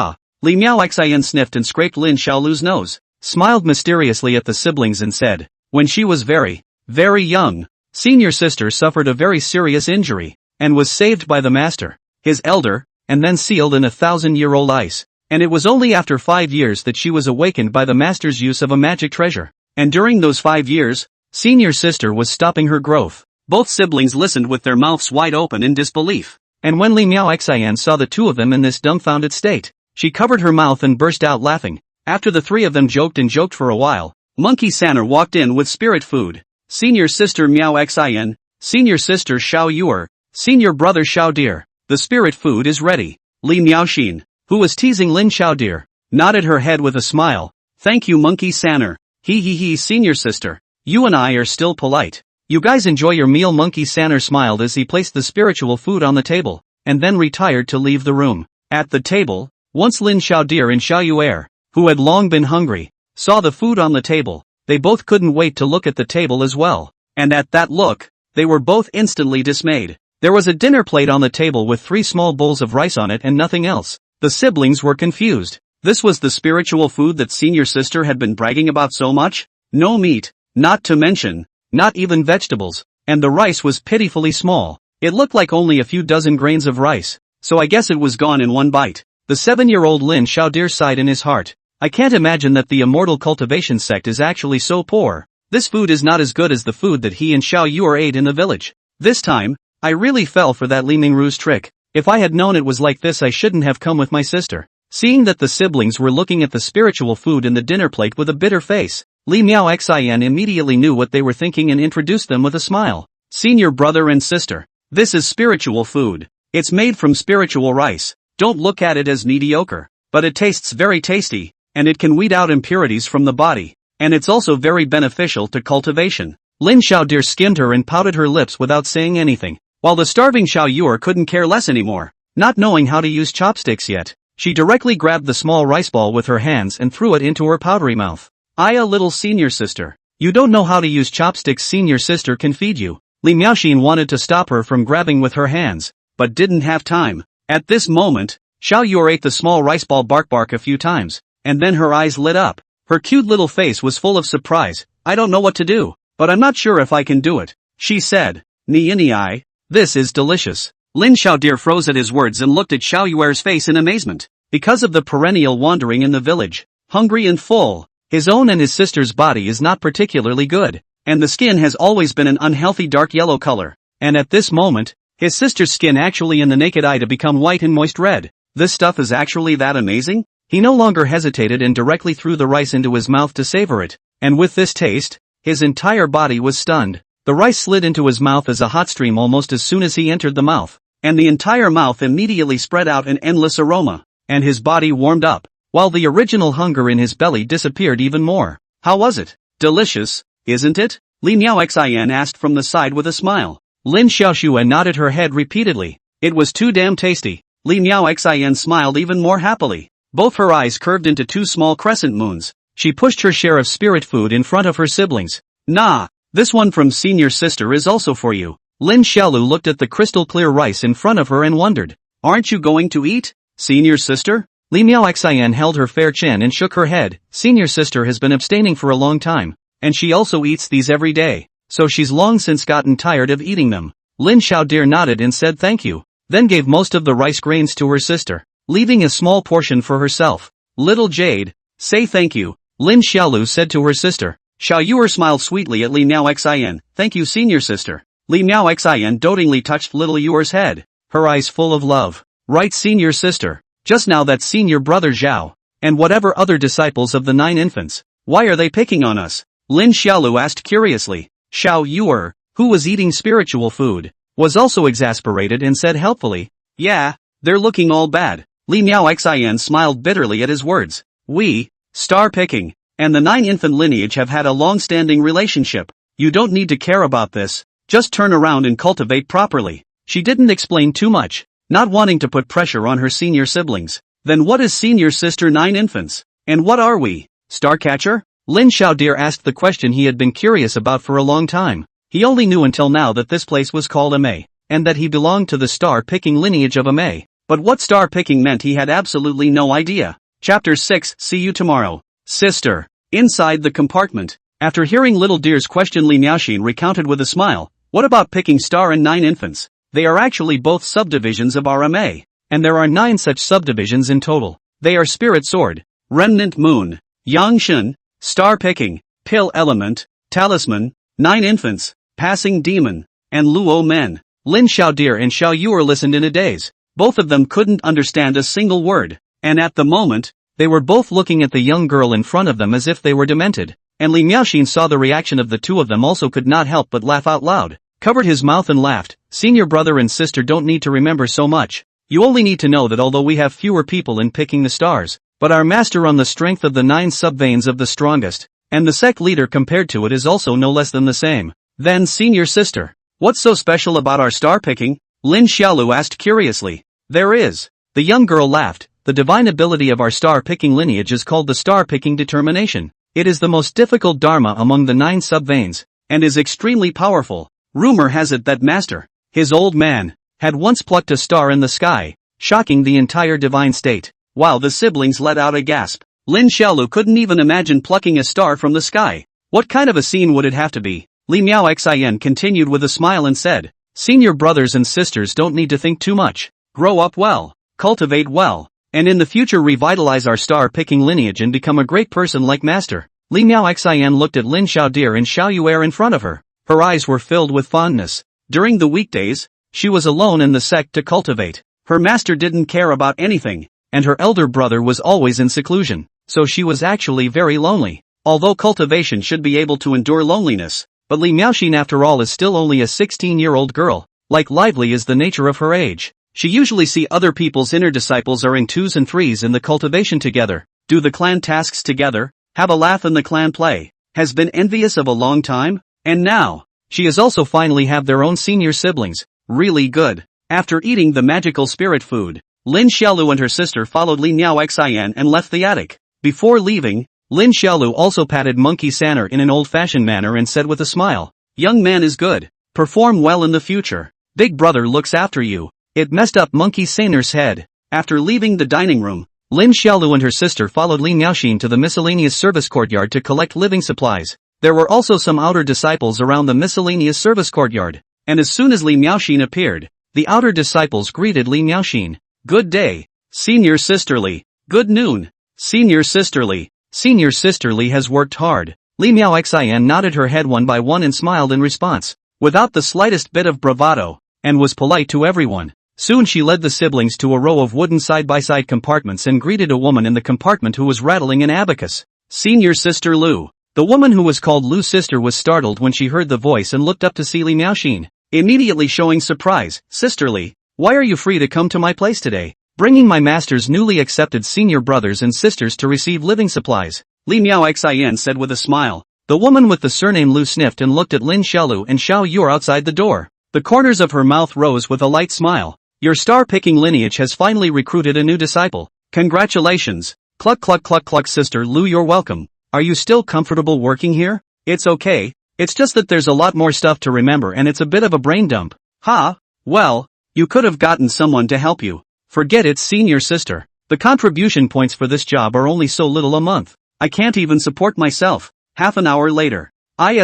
Li Miaoxian sniffed and scraped Lin Xiaolu's nose, smiled mysteriously at the siblings and said, when she was very, very young, senior sister suffered a very serious injury, and was saved by the master, his elder, and then sealed in 1,000-year-old ice. And it was only after 5 years that she was awakened by the master's use of a magic treasure. And during those 5 years, senior sister was stopping her growth. Both siblings listened with their mouths wide open in disbelief. And when Li Miaoxian saw the two of them in this dumbfounded state, she covered her mouth and burst out laughing. After the three of them joked for a while, Monkey Sanner walked in with spirit food. Senior sister Miaoxian, senior sister Xiao Yuer, senior brother Xiao Deer, the spirit food is ready. Li Miaoxin, who was teasing Lin Xiaodir, nodded her head with a smile. Thank you, Monkey Sanner. He, senior sister. You and I are still polite. You guys enjoy your meal. Monkey Sanner smiled as he placed the spiritual food on the table, and then retired to leave the room. At the table, once Lin Xiaodir and Xiao Yuer, who had long been hungry, saw the food on the table, they both couldn't wait to look at the table as well. And at that look, they were both instantly dismayed. There was a dinner plate on the table with 3 small bowls of rice on it and nothing else. The siblings were confused. This was the spiritual food that senior sister had been bragging about so much? No meat, not to mention, not even vegetables, and the rice was pitifully small. It looked like only a few dozen grains of rice, so I guess it was gone in one bite. The 7-year-old Lin Xiaodir sighed in his heart. I can't imagine that the immortal cultivation sect is actually so poor. This food is not as good as the food that he and Xiao Yuer ate in the village. This time, I really fell for that Li Mingru's trick. If I had known it was like this, I shouldn't have come with my sister. Seeing that the siblings were looking at the spiritual food in the dinner plate with a bitter face, Li Miaoxian immediately knew what they were thinking and introduced them with a smile. Senior brother and sister, this is spiritual food. It's made from spiritual rice. Don't look at it as mediocre, but it tastes very tasty, and it can weed out impurities from the body, and it's also very beneficial to cultivation. Lin Xiaodir skimmed her and pouted her lips without saying anything, while the starving Xiao Yuer couldn't care less anymore. Not knowing how to use chopsticks yet, she directly grabbed the small rice ball with her hands and threw it into her powdery mouth. A little senior sister, you don't know how to use chopsticks. Senior sister can feed you. Li Miaoxin wanted to stop her from grabbing with her hands, but didn't have time. At this moment, Xiao Yuer ate the small rice ball bark a few times, and then her eyes lit up. Her cute little face was full of surprise. I don't know what to do, but I'm not sure if I can do it, she said. Ni, this is delicious. Lin Xiaodir froze at his words and looked at Xiao Yuer's face in amazement. Because of the perennial wandering in the village, hungry and full, his own and his sister's body is not particularly good, and the skin has always been an unhealthy dark yellow color, and at this moment, his sister's skin actually in the naked eye to become white and moist red. This stuff is actually that amazing? He no longer hesitated and directly threw the rice into his mouth to savor it, and with this taste, his entire body was stunned. The rice slid into his mouth as a hot stream almost as soon as he entered the mouth. and the entire mouth immediately spread out an endless aroma, and his body warmed up, while the original hunger in his belly disappeared even more. How was it? Delicious, isn't it? Li Miaoxian asked from the side with a smile. Lin Xiaoxuan nodded her head repeatedly. It was too damn tasty. Li Miaoxian smiled even more happily. Both her eyes curved into two small crescent moons. She pushed her share of spirit food in front of her siblings. Nah, this one from senior sister is also for you. Lin Xiaolu looked at the crystal clear rice in front of her and wondered. Aren't you going to eat, senior sister? Li Miaoxian held her fair chin and shook her head. Senior sister has been abstaining for a long time, and she also eats these every day, so she's long since gotten tired of eating them. Lin Xiaodir nodded and said thank you, then gave most of the rice grains to her sister, leaving a small portion for herself. Little Jade, say thank you, Lin Xiaolu said to her sister. Xiao Yuer smiled sweetly at Li Miaoxian. Thank you senior sister. Li Miaoxian dotingly touched little Yuer's head, her eyes full of love. Right senior sister. Just now that senior brother Zhao, and whatever other disciples of the 9 infants, why are they picking on us? Lin Xiaolu asked curiously. Xiao Yuer, who was eating spiritual food, was also exasperated and said helpfully, yeah, they're looking all bad. Li Miaoxian smiled bitterly at his words. We, star picking, and the 9 infant lineage have had a long-standing relationship. You don't need to care about this, just turn around and cultivate properly. She didn't explain too much, not wanting to put pressure on her senior siblings. Then what is senior sister 9 infants? And what are we? Starcatcher? Lin Xiaodir asked the question he had been curious about for a long time. He only knew until now that this place was called Amei, and that he belonged to the star-picking lineage of Amei. But what star-picking meant he had absolutely no idea. Chapter 6. See you tomorrow. Sister. Inside the compartment. After hearing little dear's question, Li Miaoxin recounted with a smile. What about picking star and 9 infants? They are actually both subdivisions of our Amei, and there are 9 such subdivisions in total. They are Spirit Sword, Remnant Moon, Yangshan, Star Picking, Pill Element, Talisman, 9 Infants, Passing Demon, and Luo Men. Lin Xiaodir and Xiao Yuer listened in a daze. Both of them couldn't understand a single word, and at the moment, they were both looking at the young girl in front of them as if they were demented. And Li Miaoxin saw the reaction of the two of them, also could not help but laugh out loud, covered his mouth and laughed. Senior brother and sister don't need to remember so much. You only need to know that although we have fewer people in picking the stars, but our master on the strength of the 9 subveins of the strongest, and the sect leader compared to it is also no less than the same. Then senior sister, what's so special about our star picking? Lin Xiaolu asked curiously. There is. The young girl laughed. The divine ability of our star picking lineage is called the star picking determination. It is the most difficult dharma among the 9 subveins, and is extremely powerful. Rumor has it that master, his old man, had once plucked a star in the sky, shocking the entire divine state. While the siblings let out a gasp. Lin Xiaolu couldn't even imagine plucking a star from the sky. What kind of a scene would it have to be? Li Miaoxian continued with a smile and said, senior brothers and sisters don't need to think too much. Grow up well, cultivate well, and in the future revitalize our star-picking lineage and become a great person like master. Li Miaoxian looked at Lin Xiaodir and Xiao Yuer in front of her. Her eyes were filled with fondness. During the weekdays, she was alone in the sect to cultivate. Her master didn't care about anything, and her elder brother was always in seclusion, so she was actually very lonely. Although cultivation should be able to endure loneliness, but Li Miaoxin after all is still only a 16-year-old girl, like lively is the nature of her age. She usually see other people's inner disciples are in 2s and 3s in the cultivation together, do the clan tasks together, have a laugh in the clan play, has been envious of a long time, and now, she is also finally have their own senior siblings, really good. After eating the magical spirit food, Lin Xiaolu and her sister followed Li Miaoxian and left the attic. Before leaving, Lin Xiaolu also patted Monkey Sanner in an old-fashioned manner and said with a smile, young man is good, perform well in the future, big brother looks after you. It messed up Monkey Sanner's head. After leaving the dining room, Lin Xiaolu and her sister followed Li Miaoxin to the miscellaneous service courtyard to collect living supplies. There were also some outer disciples around the miscellaneous service courtyard, and as soon as Li Miaoxin appeared, the outer disciples greeted Li Miaoxin. Good day, senior sisterly. Good noon, senior sisterly. Senior sisterly has worked hard. Li Miaoxian nodded her head one by one and smiled in response, without the slightest bit of bravado, and was polite to everyone. Soon she led the siblings to a row of wooden side-by-side compartments and greeted a woman in the compartment who was rattling an abacus. Senior sister Lu. The woman who was called Lu's sister was startled when she heard the voice and looked up to see Li Miaoxin, immediately showing surprise. Sisterly, Why are you free to come to my place today? Bringing my master's newly accepted senior brothers and sisters to receive living supplies, Li Miao Xin said with a smile. The woman with the surname Lu sniffed and looked at Lin Xiaolu and Xiao Yur outside the door. The corners of her mouth rose with a light smile. Your star-picking lineage has finally recruited a new disciple. Congratulations. Cluck cluck cluck cluck sister Lu, you're welcome. Are you still comfortable working here? It's okay. It's just that there's a lot more stuff to remember and it's a bit of a brain dump. Ha? Well, you could have gotten someone to help you. Forget it, senior sister. The contribution points for this job are only so little a month. I can't even support myself. Half an hour later.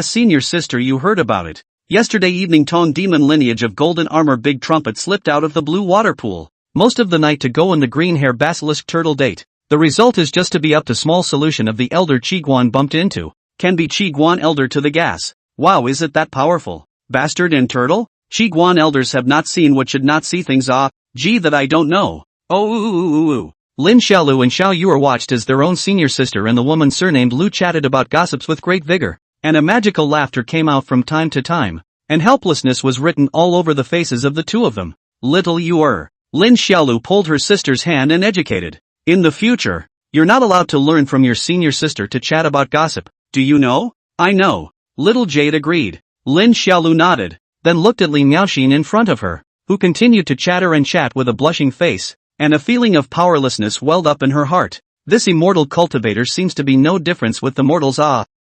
Senior sister, you heard about it. Yesterday evening Tong demon lineage of golden armor big trumpet slipped out of the blue water pool. Most of the night to go in the green hair basilisk turtle date. The result is just to be up to small solution of the elder Qiguan bumped into. Can be Qiguan elder to the gas. Wow, is it that powerful? Bastard and turtle? Qiguan elders have not seen what should not see things. Gee, that I don't know. Oh. Lin Xiaolu and Xiao Yur watched as their own senior sister and the woman surnamed Lu chatted about gossips with great vigor, and a magical laughter came out from time to time, and helplessness was written all over the faces of the two of them. Little Yur. Lin Xiaolu pulled her sister's hand and educated. In the future, you're not allowed to learn from your senior sister to chat about gossip. Do you know? I know. Little Jade agreed. Lin Xiaolu nodded, then looked at Li Miaoxin in front of her, who continued to chatter and chat with a blushing face, and a feeling of powerlessness welled up in her heart. This immortal cultivator seems to be no difference with the mortals.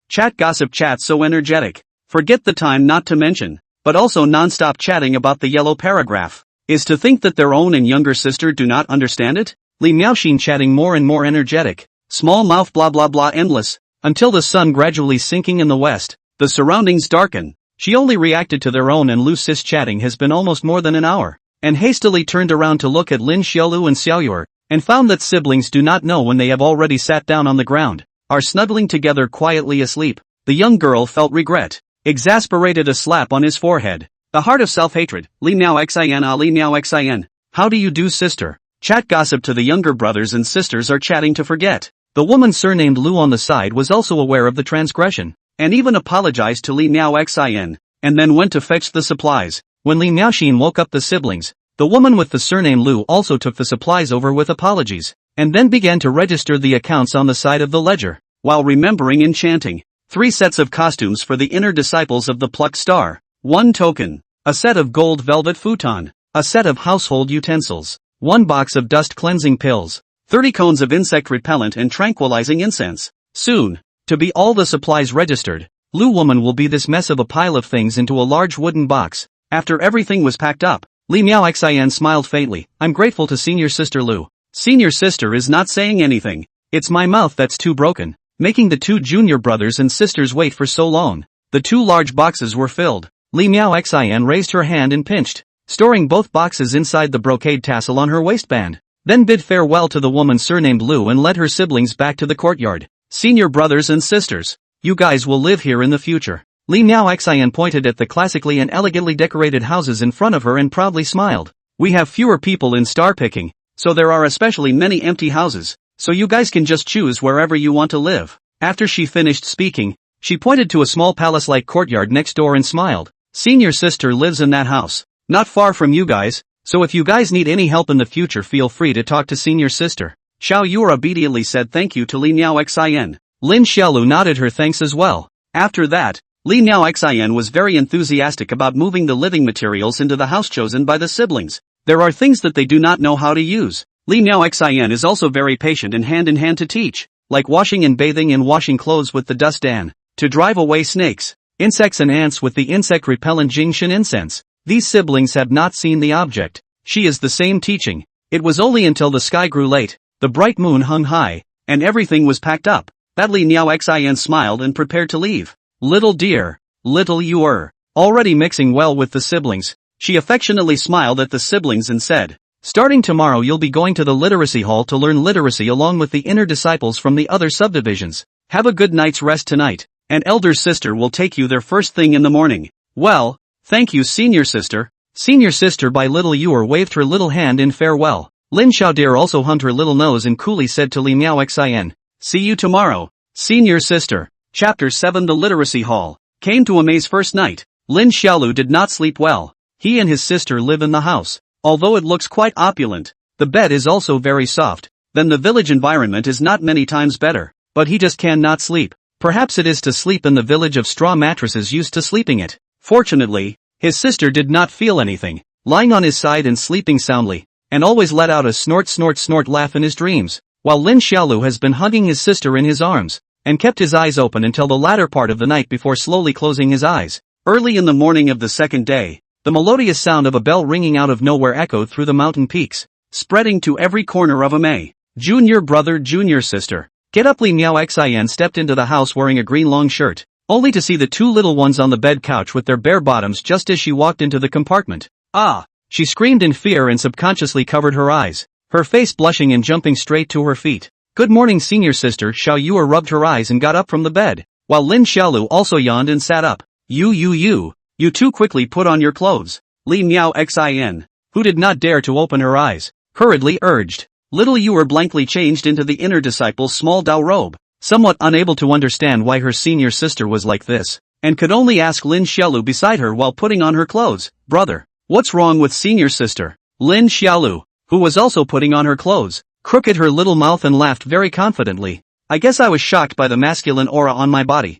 Chat gossip chat so energetic. Forget the time not to mention, but also non-stop chatting about the yellow paragraph. Is to think that their own and younger sister do not understand it? Li Miaoxin chatting more and more energetic. Small mouth blah blah blah endless. Until the sun gradually sinking in the west, the surroundings darken. She only reacted to their own and Lu Sis chatting has been almost more than an hour, and hastily turned around to look at Lin Xiaolu and Xiao Yur, and found that siblings do not know when they have already sat down on the ground, are snuggling together quietly asleep. The young girl felt regret. Exasperated, a slap on his forehead. The heart of self-hatred. Li Miao Xin, Li Miao Xin. How do you do, sister? Chat gossip to the younger brothers and sisters are chatting to forget. The woman surnamed Lu on the side was also aware of the transgression, and even apologized to Li Miao Xin, and then went to fetch the supplies. When Li Miaoxin woke up the siblings, the woman with the surname Lu also took the supplies over with apologies, and then began to register the accounts on the side of the ledger, while remembering and chanting. 3 sets of costumes for the inner disciples of the plucked star, 1 token, a set of gold velvet futon, a set of household utensils, 1 box of dust cleansing pills, 30 cones of insect repellent and tranquilizing incense. Soon, to be all the supplies registered, Lu woman will be this mess of a pile of things into a large wooden box. After everything was packed up, Li Miao Xin smiled faintly. I'm grateful to senior sister Lu. Senior sister is not saying anything. It's my mouth that's too broken, making the 2 junior brothers and sisters wait for so long. The 2 large boxes were filled. Li Miao Xin raised her hand and pinched, storing both boxes inside the brocade tassel on her waistband, then bid farewell to the woman surnamed Lu and led her siblings back to the courtyard. Senior brothers and sisters, you guys will live here in the future. Li Miao Xin pointed at the classically and elegantly decorated houses in front of her and proudly smiled. We have fewer people in star picking, so there are especially many empty houses, so you guys can just choose wherever you want to live. After she finished speaking, she pointed to a small palace-like courtyard next door and smiled. Senior sister lives in that house, not far from you guys, so if you guys need any help in the future feel free to talk to senior sister. Xiao Yur obediently said thank you to Li Miao Xin. Lin Xiaolu nodded her thanks as well. After that, Li Miao Xin was very enthusiastic about moving the living materials into the house chosen by the siblings. There are things that they do not know how to use. Li Miao Xin is also very patient and hand to teach, like washing and bathing and washing clothes with the dust dan, to drive away snakes, insects and ants with the insect repellent Jingshan incense. These siblings have not seen the object. She is the same teaching. It was only until the sky grew late, the bright moon hung high, and everything was packed up, that Li Miao Xin smiled and prepared to leave. Little dear, little Yur, already mixing well with the siblings, she affectionately smiled at the siblings and said, starting tomorrow you'll be going to the literacy hall to learn literacy along with the inner disciples from the other subdivisions. Have a good night's rest tonight. An elder sister will take you there first thing in the morning. Well, thank you senior sister. Senior sister by little Yur waved her little hand in farewell. Lin Xiaodir also hummed her little nose and coolly said to Li Miao Xin, see you tomorrow, senior sister. Chapter 7 The Literacy Hall. Came to Amei's first night. Lin Xiaolu did not sleep well. He and his sister live in the house, although it looks quite opulent. The bed is also very soft. Then the village environment is not many times better, but he just cannot sleep. Perhaps it is to sleep in the village of straw mattresses used to sleeping it. Fortunately, his sister did not feel anything, lying on his side and sleeping soundly, and always let out a snort snort snort laugh in his dreams, while Lin Xiaolu has been hugging his sister in his arms, and kept his eyes open until the latter part of the night before slowly closing his eyes. Early in the morning of the second day, the melodious sound of a bell ringing out of nowhere echoed through the mountain peaks, spreading to every corner of Amei. Junior brother, junior sister. Get up! Li Miao Xian stepped into the house wearing a green long shirt, only to see the two little ones on the bed couch with their bare bottoms just as she walked into the compartment. Ah! She screamed in fear and subconsciously covered her eyes, her face blushing and jumping straight to her feet. Good morning, senior sister. Xiao Yuer rubbed her eyes and got up from the bed, while Lin Xiaolu also yawned and sat up. You two quickly put on your clothes. Li Miao Xin, who did not dare to open her eyes, hurriedly urged. Little Yuer blankly changed into the inner disciple's small Dao robe, somewhat unable to understand why her senior sister was like this, and could only ask Lin Xiaolu beside her while putting on her clothes. Brother, what's wrong with senior sister? Lin Xiaolu, who was also putting on her clothes, crooked her little mouth and laughed very confidently. I guess I was shocked by the masculine aura on my body.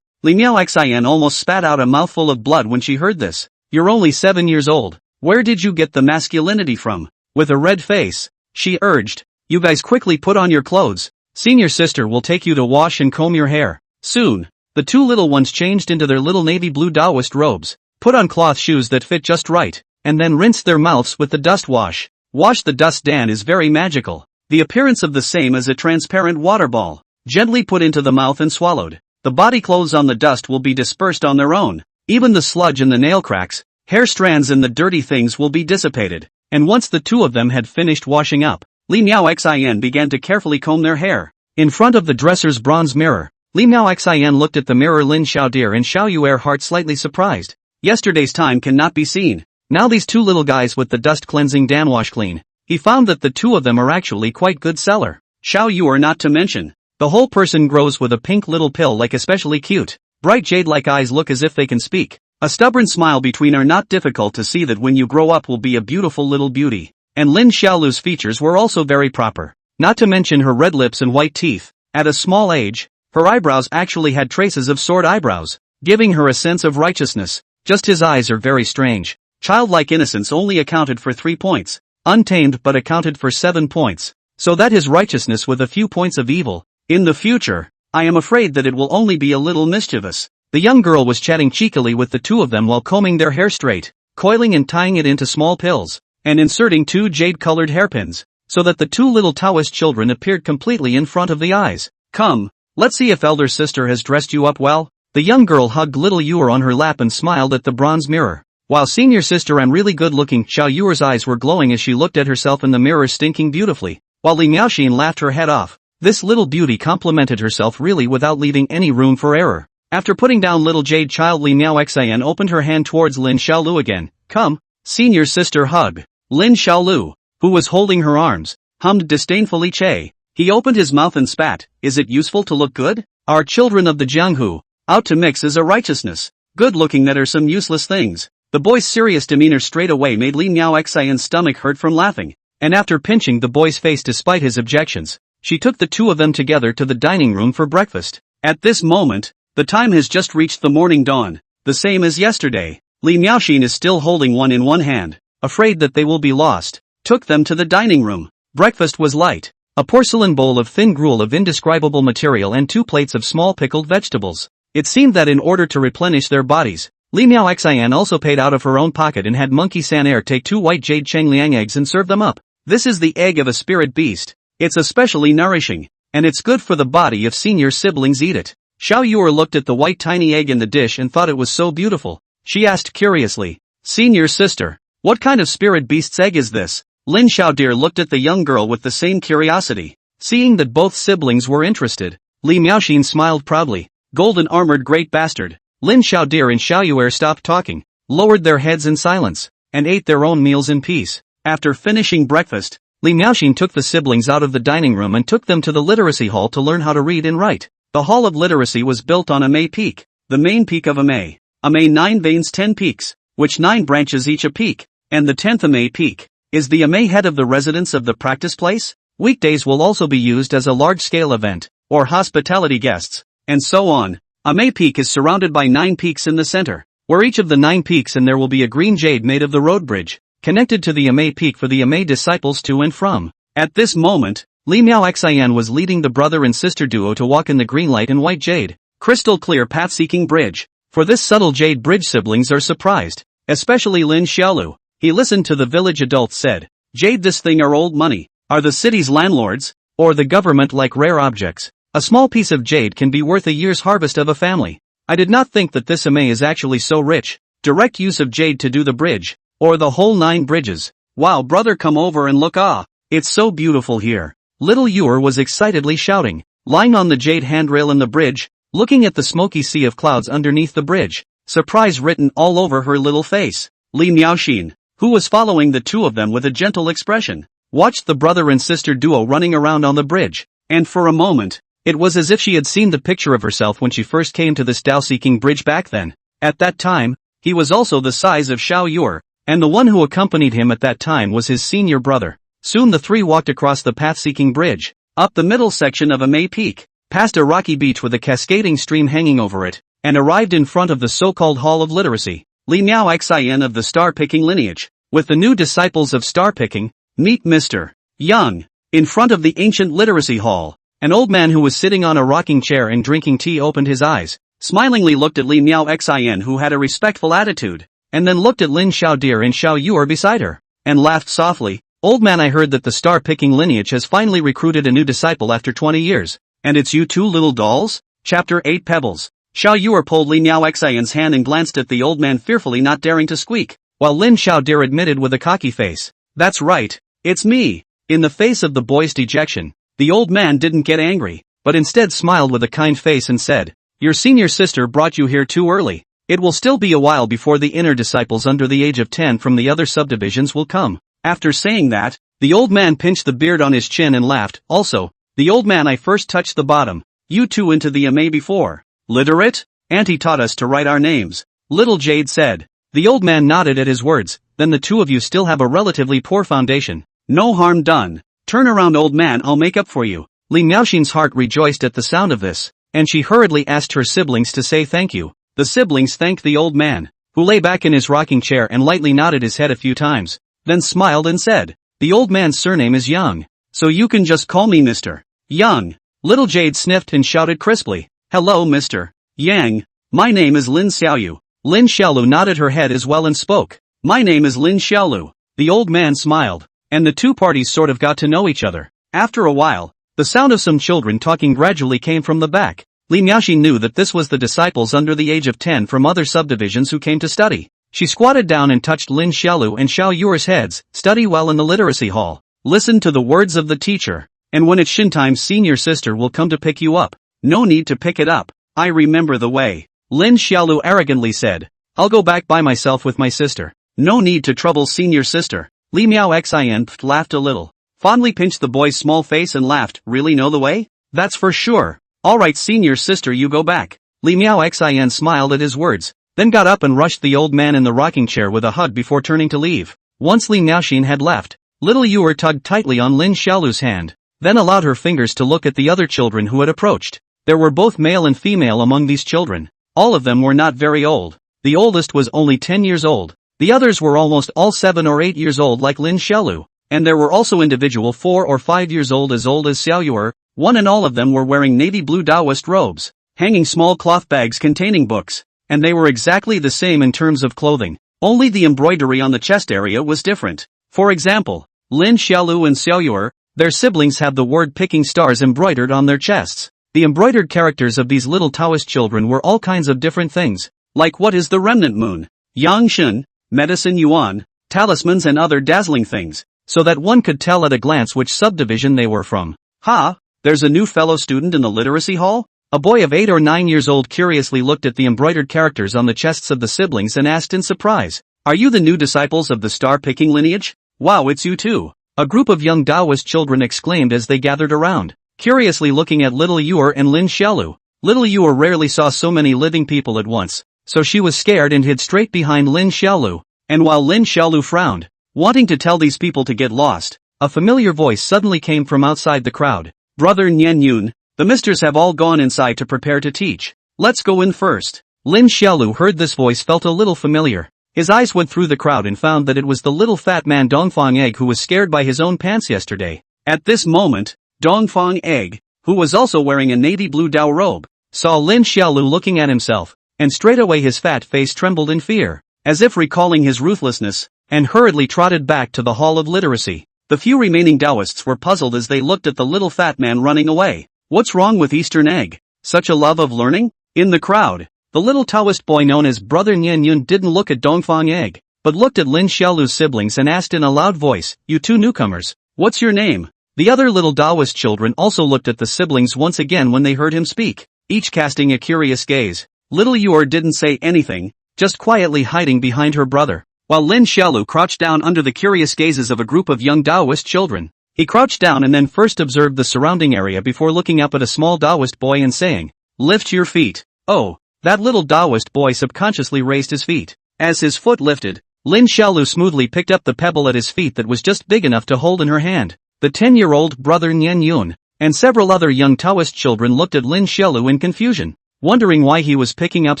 Li Miao Xian almost spat out a mouthful of blood when she heard this. You're only 7 years old. Where did you get the masculinity from? With a red face, she urged. You guys quickly put on your clothes. Senior sister will take you to wash and comb your hair. Soon, the two little ones changed into their little navy blue Taoist robes, put on cloth shoes that fit just right, and then rinsed their mouths with the dust wash. Wash the dust Dan is very magical. The appearance of the same as a transparent water ball, gently put into the mouth and swallowed. The body clothes on the dust will be dispersed on their own. Even the sludge and the nail cracks, hair strands and the dirty things will be dissipated. And once the two of them had finished washing up, Li Miao Xian began to carefully comb their hair. In front of the dresser's bronze mirror, Li Miao Xian looked at the mirror. Lin Xiaodir and Xiao Yuer heart slightly surprised. Yesterday's time cannot be seen. Now these two little guys with the dust cleansing Dan wash clean. He found that the two of them are actually quite good seller. Xiao Yuer not to mention. The whole person grows with a pink little pill like especially cute. Bright jade-like eyes look as if they can speak. A stubborn smile between are not difficult to see that when you grow up will be a beautiful little beauty. And Lin Xiaolu's features were also very proper. Not to mention her red lips and white teeth. At a small age, her eyebrows actually had traces of sword eyebrows, giving her a sense of righteousness. Just his eyes are very strange. Childlike innocence only accounted for 3 points. Untamed but accounted for 7 points. So that his righteousness with a few points of evil. In the future, I am afraid that it will only be a little mischievous. The young girl was chatting cheekily with the two of them while combing their hair straight, coiling and tying it into small pills, and inserting 2 jade-colored hairpins, so that the two little Taoist children appeared completely in front of the eyes. Come, let's see if elder sister has dressed you up well. The young girl hugged little Yuer on her lap and smiled at the bronze mirror. While senior sister and really good-looking Xiao Yuer's eyes were glowing as she looked at herself in the mirror stinking beautifully, while Li Miaoxin laughed her head off. This little beauty complimented herself really without leaving any room for error. After putting down little jade child, Li Miao Xian opened her hand towards Lin Xiaolu again. Come, senior sister hug. Lin Xiaolu, who was holding her arms, hummed disdainfully che. He opened his mouth and spat. Is it useful to look good? Our children of the Jianghu, out to mix is a righteousness. Good looking that are some useless things. The boy's serious demeanor straight away made Li Miao Xian's stomach hurt from laughing, and after pinching the boy's face despite his objections, she took the two of them together to the dining room for breakfast. At this moment, the time has just reached the morning dawn, the same as yesterday. Li Miaoxin is still holding one in one hand, afraid that they will be lost, took them to the dining room. Breakfast was light, a porcelain bowl of thin gruel of indescribable material and 2 plates of small pickled vegetables. It seemed that in order to replenish their bodies, Li Miao Xian also paid out of her own pocket and had Monkey Sanair take 2 white jade Chengliang eggs and serve them up. This is the egg of a spirit beast. It's especially nourishing, and it's good for the body if senior siblings eat it. Xiao Yuer looked at the white tiny egg in the dish and thought it was so beautiful. She asked curiously, Senior sister, what kind of spirit beast's egg is this? Lin Xiaodir looked at the young girl with the same curiosity. Seeing that both siblings were interested, Li Miaoxin smiled proudly. Golden armored great bastard. Lin Xiaodir and Xiao Yuer stopped talking, lowered their heads in silence, and ate their own meals in peace. After finishing breakfast, Li Miaoxin took the siblings out of the dining room and took them to the literacy hall to learn how to read and write. The Hall of Literacy was built on Amei Peak, the main peak of Amei. Amei 9 veins 10 peaks. which 9 branches each a peak, and the 10th Ame peak. Is the Ame head of the residence of the practice place? Weekdays will also be used as a large-scale event, or hospitality guests, and so on. Ame peak is surrounded by 9 peaks in the center, where each of the 9 peaks and there will be a green jade made of the road bridge, connected to the Ame peak for the Ame disciples to and from. At this moment, Li Miao Xian was leading the brother and sister duo to walk in the green light and white jade, crystal clear path-seeking bridge. For this subtle jade bridge siblings are surprised, especially Lin Xiaolu. He listened to the village adults said, "Jade, this thing are old money. Are the city's landlords, or the government like rare objects? A small piece of jade can be worth a year's harvest of a family. I did not think that this Ame is actually so rich. Direct use of jade to do the bridge, or the whole 9 bridges. Wow, brother, come over and look. Ah, it's so beautiful here." Little Yuer was excitedly shouting, lying on the jade handrail in the bridge, looking at the smoky sea of clouds underneath the bridge, surprise written all over her little face. Li Miaoxin, who was following the two of them with a gentle expression, watched the brother and sister duo running around on the bridge, and for a moment, it was as if she had seen the picture of herself when she first came to this Dao-seeking bridge back then. At that time, he was also the size of Xiao Yuer, and the one who accompanied him at that time was his senior brother. Soon the three walked across the path-seeking bridge, up the middle section of Ame Peak, past a rocky beach with a cascading stream hanging over it, and arrived in front of the so-called Hall of Literacy. Li Miao Xian of the star-picking lineage. With the new disciples of star-picking, meet Mr. Young. In front of the ancient literacy hall, an old man who was sitting on a rocking chair and drinking tea opened his eyes, smilingly looked at Li Miao Xian, who had a respectful attitude, and then looked at Lin Xiaodir and Xiao Yuer beside her, and laughed softly. "Old man, I heard that the star-picking lineage has finally recruited a new disciple after 20 years, and it's you two little dolls?" Chapter 8 Pebbles. Xiao Yuer pulled Li Miao Xian's hand and glanced at the old man fearfully, not daring to squeak, while Lin Xiaodir admitted with a cocky face, "That's right, it's me." In the face of the boy's dejection, the old man didn't get angry, but instead smiled with a kind face and said, "Your senior sister brought you here too early. It will still be a while before the inner disciples under the age of 10 from the other subdivisions will come." After saying that, the old man pinched the beard on his chin and laughed. "Also, the old man, I first touched the bottom. You two into the Ame before. Literate? Auntie taught us to write our names," Little Jade said. The old man nodded at his words. "Then the two of you still have a relatively poor foundation. No harm done. Turn around, old man, I'll make up for you." Li Miaoxin's heart rejoiced at the sound of this, and she hurriedly asked her siblings to say thank you. The siblings thanked the old man, who lay back in his rocking chair and lightly nodded his head a few times, then smiled and said, "The old man's surname is Young, so you can just call me Mr. Young." Little Jade sniffed and shouted crisply, "Hello, Mr. Yang. My name is Lin Xiaoyu." Lin Xiaolu nodded her head as well and spoke, "My name is Lin Xiaolu." The old man smiled, and the two parties sort of got to know each other. After a while, the sound of some children talking gradually came from the back. Li Miaoxin knew that this was the disciples under the age of 10 from other subdivisions who came to study. She squatted down and touched Lin Xiaolu and Xiao Yuer's heads. "Study well in the literacy hall. Listen to the words of the teacher, and when it's shin time, senior sister will come to pick you up." "No need to pick it up. I remember the way," Lin Xiaolu arrogantly said. "I'll go back by myself with my sister. No need to trouble senior sister." Li Miao Xian laughed a little, fondly pinched the boy's small face and laughed. "Really know the way? That's for sure. Alright, senior sister, you go back." Li Miao Xian smiled at his words, then got up and rushed the old man in the rocking chair with a hug before turning to leave. Once Li Miaoxin had left, little Yuer tugged tightly on Lin Xiaolu's hand, then allowed her fingers to look at the other children who had approached. There were both male and female among these children. All of them were not very old. The oldest was only 10 years old. The others were almost all 7 or 8 years old like Lin Xiaolu, and there were also individual 4 or 5 years old as Xiao Yuer. One and all of them were wearing navy blue Taoist robes, hanging small cloth bags containing books, and they were exactly the same in terms of clothing, only the embroidery on the chest area was different. For example, Lin Xiaolu and Xiao Yuer, their siblings, have the word picking stars embroidered on their chests. The embroidered characters of these little Taoist children were all kinds of different things, like what is the remnant moon, Yangshen, medicine yuan, talismans and other dazzling things, so that one could tell at a glance which subdivision they were from. "Ha, there's a new fellow student in the literacy hall?" A boy of 8 or 9 years old curiously looked at the embroidered characters on the chests of the siblings and asked in surprise, "Are you the new disciples of the star-picking lineage? Wow, it's you too." A group of young Taoist children exclaimed as they gathered around, curiously looking at little Yuer and Lin Xiaolu. Little Yuer rarely saw so many living people at once, so she was scared and hid straight behind Lin Xiaolu. And while Lin Xiaolu frowned, wanting to tell these people to get lost, a familiar voice suddenly came from outside the crowd. "Brother Nian Yun, the misters have all gone inside to prepare to teach. Let's go in first." Lin Xiaolu heard this voice, felt a little familiar. His eyes went through the crowd and found that it was the little fat man Dongfang Egg who was scared by his own pants yesterday. At this moment, Dongfang Egg, who was also wearing a navy blue Dao robe, saw Lin Xiaolu looking at himself, and straightaway his fat face trembled in fear, as if recalling his ruthlessness, and hurriedly trotted back to the Hall of Literacy. The few remaining Taoists were puzzled as they looked at the little fat man running away. What's wrong with Eastern Egg? Such a love of learning? In the crowd, the little Taoist boy known as Brother Nian Yun didn't look at Dongfang Egg, but looked at Lin Xiaolu's siblings and asked in a loud voice, "You two newcomers, what's your name?" The other little Taoist children also looked at the siblings once again when they heard him speak, each casting a curious gaze. Little Yor didn't say anything, just quietly hiding behind her brother, while Lin Xiaolu crouched down under the curious gazes of a group of young Taoist children. He crouched down and then first observed the surrounding area before looking up at a small Taoist boy and saying, "Lift your feet." Oh, that little Taoist boy subconsciously raised his feet. As his foot lifted, Lin Xiaolu smoothly picked up the pebble at his feet that was just big enough to hold in her hand. The 10-year-old Brother Nian Yun and several other young Taoist children looked at Lin Xiaolu in confusion, wondering why he was picking up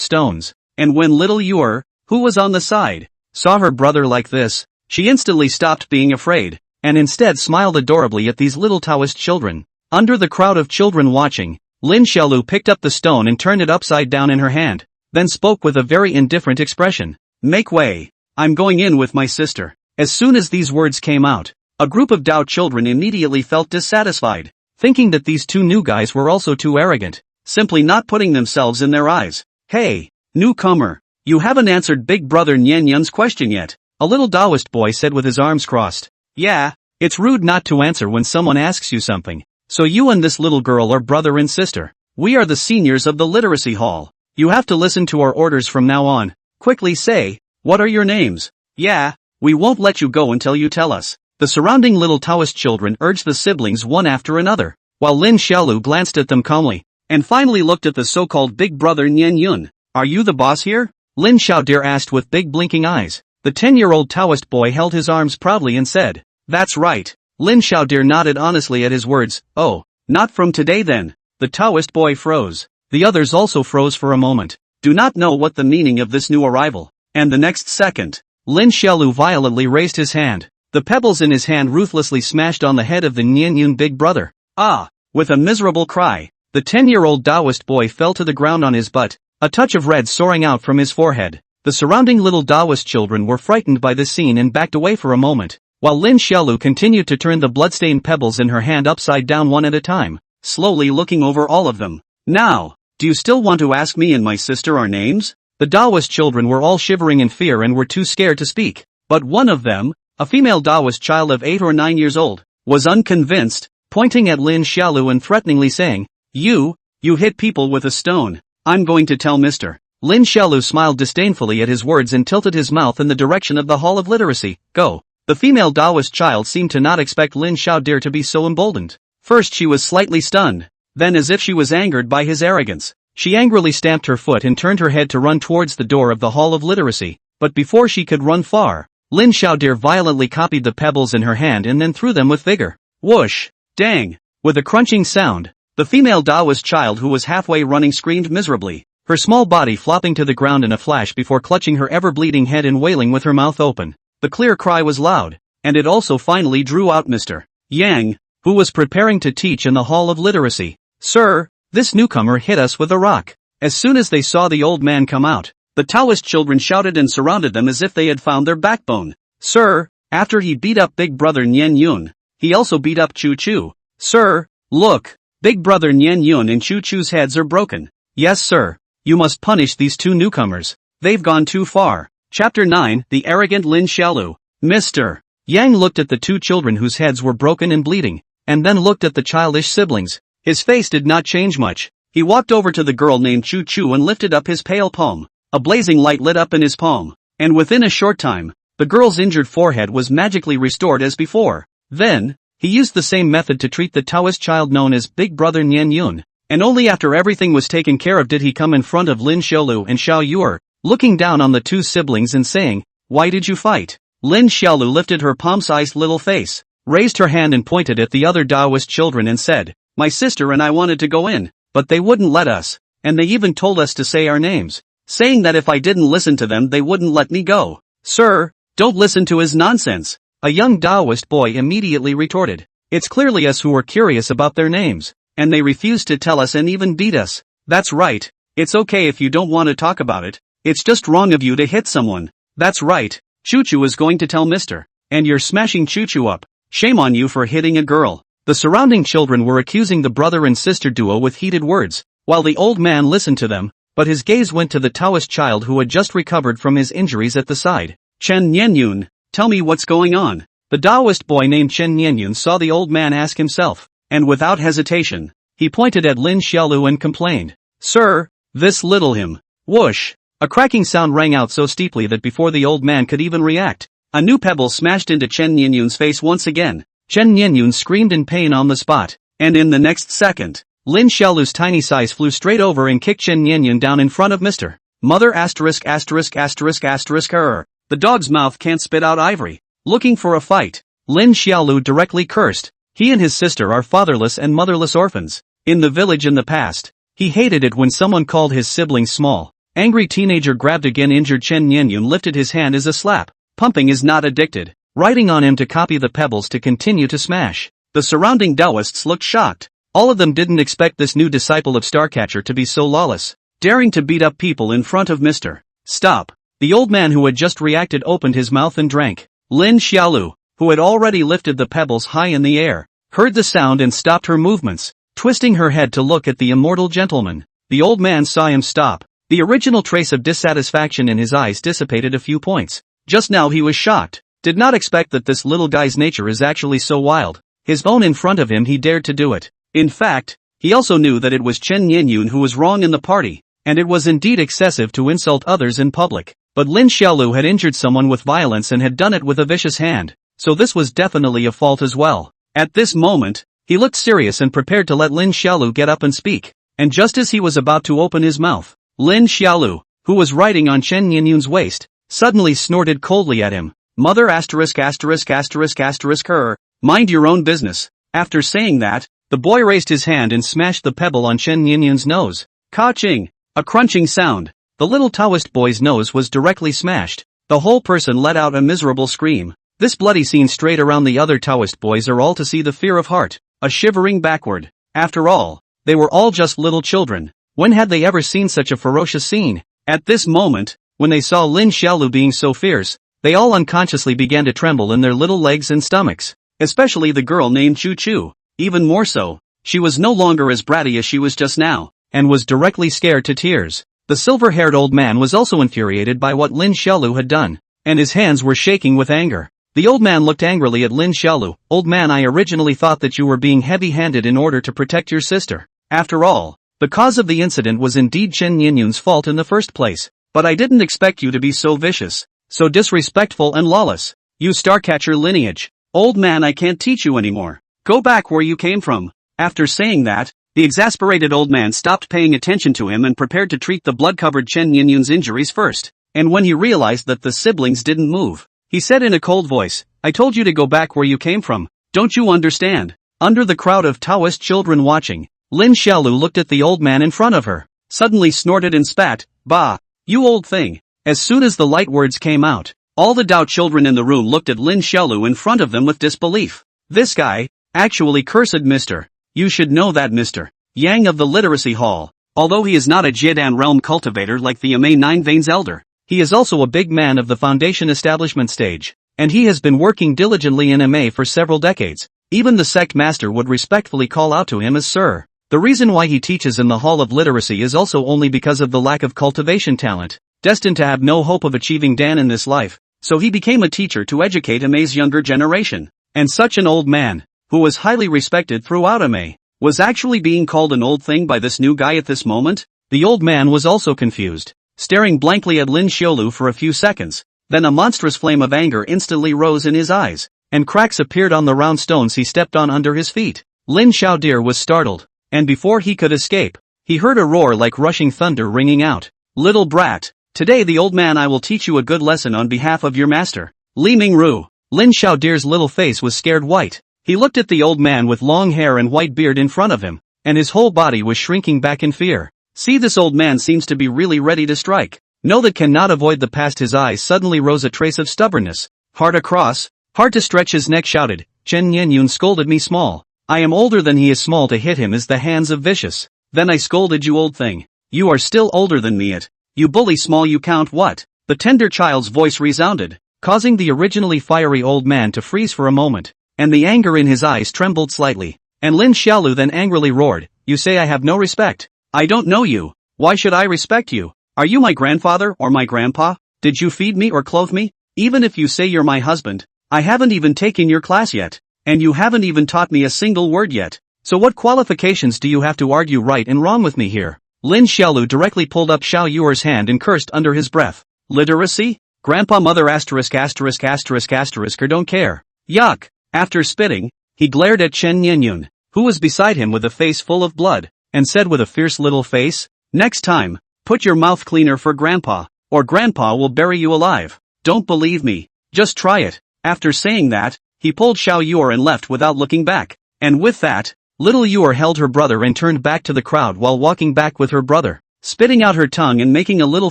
stones. And when little Yor, who was on the side, saw her brother like this, she instantly stopped being afraid, and instead smiled adorably at these little Taoist children. Under the crowd of children watching, Lin Xiaolu picked up the stone and turned it upside down in her hand, then spoke with a very indifferent expression. "Make way. I'm going in with my sister." As soon as these words came out, a group of Dao children immediately felt dissatisfied, thinking that these two new guys were also too arrogant, simply not putting themselves in their eyes. "Hey, newcomer, you haven't answered Big Brother Nian Yun's question yet," a little Taoist boy said with his arms crossed. "Yeah, it's rude not to answer when someone asks you something. So you and this little girl are brother and sister. We are the seniors of the literacy hall. You have to listen to our orders from now on. Quickly say, what are your names? Yeah, we won't let you go until you tell us." The surrounding little Taoist children urged the siblings one after another, while Lin Xiaolu glanced at them calmly, and finally looked at the so-called Big Brother Nian Yun. "Are you the boss here?" Lin Xiaodir asked with big blinking eyes. The 10-year-old Taoist boy held his arms proudly and said, "That's right." Lin Xiaodir nodded honestly at his words. "Oh, not from today then." The Taoist boy froze. The others also froze for a moment, do not know what the meaning of this new arrival. And the next second, Lin Xiaolu violently raised his hand. The pebbles in his hand ruthlessly smashed on the head of the Nian Yun big brother. "Ah!" With a miserable cry, the 10-year-old Taoist boy fell to the ground on his butt, a touch of red soaring out from his forehead. The surrounding little Taoist children were frightened by this scene and backed away for a moment, while Lin Xiaolu continued to turn the bloodstained pebbles in her hand upside down one at a time, slowly looking over all of them. "Now, do you still want to ask me and my sister our names?" The Taoist children were all shivering in fear and were too scared to speak, but one of them, a female Taoist child of 8 or 9 years old, was unconvinced, pointing at Lin Xiaolu and threateningly saying, You hit people with a stone. I'm going to tell Mr. Lin Xiaolu smiled disdainfully at his words and tilted his mouth in the direction of the Hall of Literacy. "Go." The female Taoist child seemed to not expect Lin Xiaodir to be so emboldened. First she was slightly stunned, then as if she was angered by his arrogance, she angrily stamped her foot and turned her head to run towards the door of the Hall of Literacy, but before she could run far, Lin Xiaodir violently copied the pebbles in her hand and then threw them with vigor. Whoosh! Dang! With a crunching sound, the female Taoist child who was halfway running screamed miserably, her small body flopping to the ground in a flash before clutching her ever-bleeding head and wailing with her mouth open. The clear cry was loud, and it also finally drew out Mr. Yang, who was preparing to teach in the Hall of Literacy. "Sir, this newcomer hit us with a rock." As soon as they saw the old man come out, the Taoist children shouted and surrounded them as if they had found their backbone. "Sir, after he beat up Big Brother Nian Yun, he also beat up Chu Chu. Sir, look, Big Brother Nian Yun and Chu Chu's heads are broken." "Yes sir, you must punish these two newcomers. They've gone too far." Chapter 9, The Arrogant Lin Xiaolu. Mr. Yang looked at the two children whose heads were broken and bleeding, and then looked at the childish siblings. His face did not change much. He walked over to the girl named Chu Chu and lifted up his pale palm. A blazing light lit up in his palm, and within a short time, the girl's injured forehead was magically restored as before. Then, he used the same method to treat the Taoist child known as Big Brother Nian Yun, and only after everything was taken care of did he come in front of Lin Xiaolu and Xiao Yuer, looking down on the two siblings and saying, "Why did you fight?" Lin Xiaolu lifted her palm-sized little face, raised her hand and pointed at the other Taoist children and said, "My sister and I wanted to go in, but they wouldn't let us, and they even told us to say our names, saying that if I didn't listen to them they wouldn't let me go." "Sir, don't listen to his nonsense," a young Taoist boy immediately retorted. "It's clearly us who were curious about their names, and they refused to tell us and even beat us." "That's right. It's okay if you don't want to talk about it. It's just wrong of you to hit someone." "That's right. Choo-choo is going to tell Mr. And you're smashing Choo-choo up. Shame on you for hitting a girl." The surrounding children were accusing the brother and sister duo with heated words, while the old man listened to them, but his gaze went to the Taoist child who had just recovered from his injuries at the side. "Chen Nianyun, tell me what's going on." The Taoist boy named Chen Nianyun saw the old man ask himself, and without hesitation, he pointed at Lin Xiaolu and complained, "Sir, this little him." Whoosh! A cracking sound rang out so steeply that before the old man could even react, a new pebble smashed into Chen Nianyun's face once again. Chen Nianyun screamed in pain on the spot, and in the next second, Lin Xiaolu's tiny size flew straight over and kicked Chen Nianyun down in front of Mr. Mother asterisk asterisk asterisk asterisk error. The dog's mouth can't spit out ivory. Looking for a fight. Lin Xiaolu directly cursed. He and his sister are fatherless and motherless orphans. In the village in the past, he hated it when someone called his siblings small. Angry teenager grabbed again injured Chen Nianyun lifted his hand as a slap. Pumping is not addicted. Writing on him to copy the pebbles to continue to smash. The surrounding Taoists looked shocked. All of them didn't expect this new disciple of Starcatcher to be so lawless, daring to beat up people in front of Mr. Stop. The old man who had just reacted opened his mouth and drank. Lin Xiaolu, who had already lifted the pebbles high in the air, heard the sound and stopped her movements, twisting her head to look at the immortal gentleman. The old man saw him stop. The original trace of dissatisfaction in his eyes dissipated a few points. Just now he was shocked. Did not expect that this little guy's nature is actually so wild. His own in front of him he dared to do it. In fact, he also knew that it was Chen Nianyun who was wrong in the party, and it was indeed excessive to insult others in public. But Lin Xiaolu had injured someone with violence and had done it with a vicious hand, so this was definitely a fault as well. At this moment, he looked serious and prepared to let Lin Xiaolu get up and speak, and just as he was about to open his mouth, Lin Xiaolu, who was riding on Chen Nianyun's waist, suddenly snorted coldly at him. Mother asterisk asterisk asterisk asterisk her. Mind your own business. After saying that, the boy raised his hand and smashed the pebble on Chen Nianyun's nose. Ka-ching! A crunching sound. The little Taoist boy's nose was directly smashed. The whole person let out a miserable scream. This bloody scene straight around the other Taoist boys are all to see the fear of heart, a shivering backward. After all, they were all just little children. When had they ever seen such a ferocious scene? At this moment, when they saw Lin Xiaolu being so fierce, they all unconsciously began to tremble in their little legs and stomachs. Especially the girl named Choo-choo. Even more so, she was no longer as bratty as she was just now, and was directly scared to tears. The silver-haired old man was also infuriated by what Lin Xiaolu had done, and his hands were shaking with anger. The old man looked angrily at Lin Xiaolu. "Old man, I originally thought that you were being heavy-handed in order to protect your sister. After all, the cause of the incident was indeed Chen Nianyun's fault in the first place, but I didn't expect you to be so vicious, so disrespectful and lawless. You Starcatcher lineage. Old man, I can't teach you anymore. Go back where you came from." After saying that, the exasperated old man stopped paying attention to him and prepared to treat the blood-covered Chen Nianyun's injuries first. And when he realized that the siblings didn't move, he said in a cold voice, "I told you to go back where you came from. Don't you understand?" Under the crowd of Taoist children watching, Lin Xiaolu looked at the old man in front of her, suddenly snorted and spat, "Bah! You old thing." As soon as the light words came out, all the Tao children in the room looked at Lin Xiaolu in front of them with disbelief. This guy, actually cursed Mr. You should know that Mr. Yang of the Literacy Hall, although he is not a Jiedan realm cultivator like the Amei Nine Veins Elder, he is also a big man of the foundation establishment stage, and he has been working diligently in Amei for several decades. Even the sect master would respectfully call out to him as Sir. The reason why he teaches in the Hall of Literacy is also only because of the lack of cultivation talent, destined to have no hope of achieving Dan in this life, so he became a teacher to educate Amei's younger generation. And such an old man, who was highly respected throughout Amei, was actually being called an old thing by this new guy at this moment? The old man was also confused, staring blankly at Lin Xiaolu for a few seconds. Then a monstrous flame of anger instantly rose in his eyes, and cracks appeared on the round stones he stepped on under his feet. Lin Xiaodir was startled, and before he could escape, he heard a roar like rushing thunder ringing out. "Little brat, Today the old man I will teach you a good lesson on behalf of your master. Li Mingru. Lin Xiaodir's little face was scared white. He looked at the old man with long hair and white beard in front of him, and his whole body was shrinking back in fear. See, this old man seems to be really ready to strike. No, that cannot avoid the past. His eyes suddenly rose a trace of stubbornness. Hard across, hard to stretch. His neck shouted, Chen Nianyun scolded me small. I am older than he is. Small to hit him is the hands of vicious. Then I scolded you, old thing. You are still older than me. You bully small. You count what? The tender child's voice resounded, causing the originally fiery old man to freeze for a moment, and the anger in his eyes trembled slightly. And Lin Xiaolu then angrily roared, You say I have no respect? I don't know you. Why should I respect you? Are you my grandfather or my grandpa? Did you feed me or clothe me? Even if you say you're my husband, I haven't even taken your class yet, and you haven't even taught me a single word yet. So what qualifications do you have to argue right and wrong with me here? Lin Xiaolu directly pulled up Xiao Yuer's hand and cursed under his breath. Literacy? Grandpa mother asterisk asterisk asterisk asterisk or don't care. Yuck. After spitting, he glared at Chen Nianyun, who was beside him with a face full of blood, and said with a fierce little face, Next time, put your mouth cleaner for Grandpa, or Grandpa will bury you alive. Don't believe me? Just try it. After saying that, he pulled Xiao Yuer and left without looking back. And with that, little Yuer held her brother and turned back to the crowd while walking back with her brother, spitting out her tongue and making a little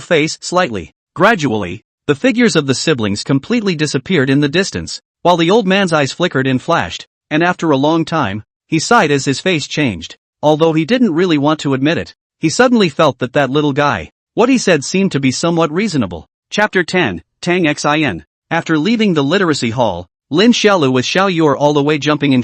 face slightly. Gradually, the figures of the siblings completely disappeared in the distance, while the old man's eyes flickered and flashed, and after a long time, he sighed as his face changed. Although he didn't really want to admit it, he suddenly felt that little guy, what he said seemed to be somewhat reasonable. Chapter 10, Tang Xin. After leaving the literacy hall, Lin Xiaolu with Xiao Yuer all the way jumping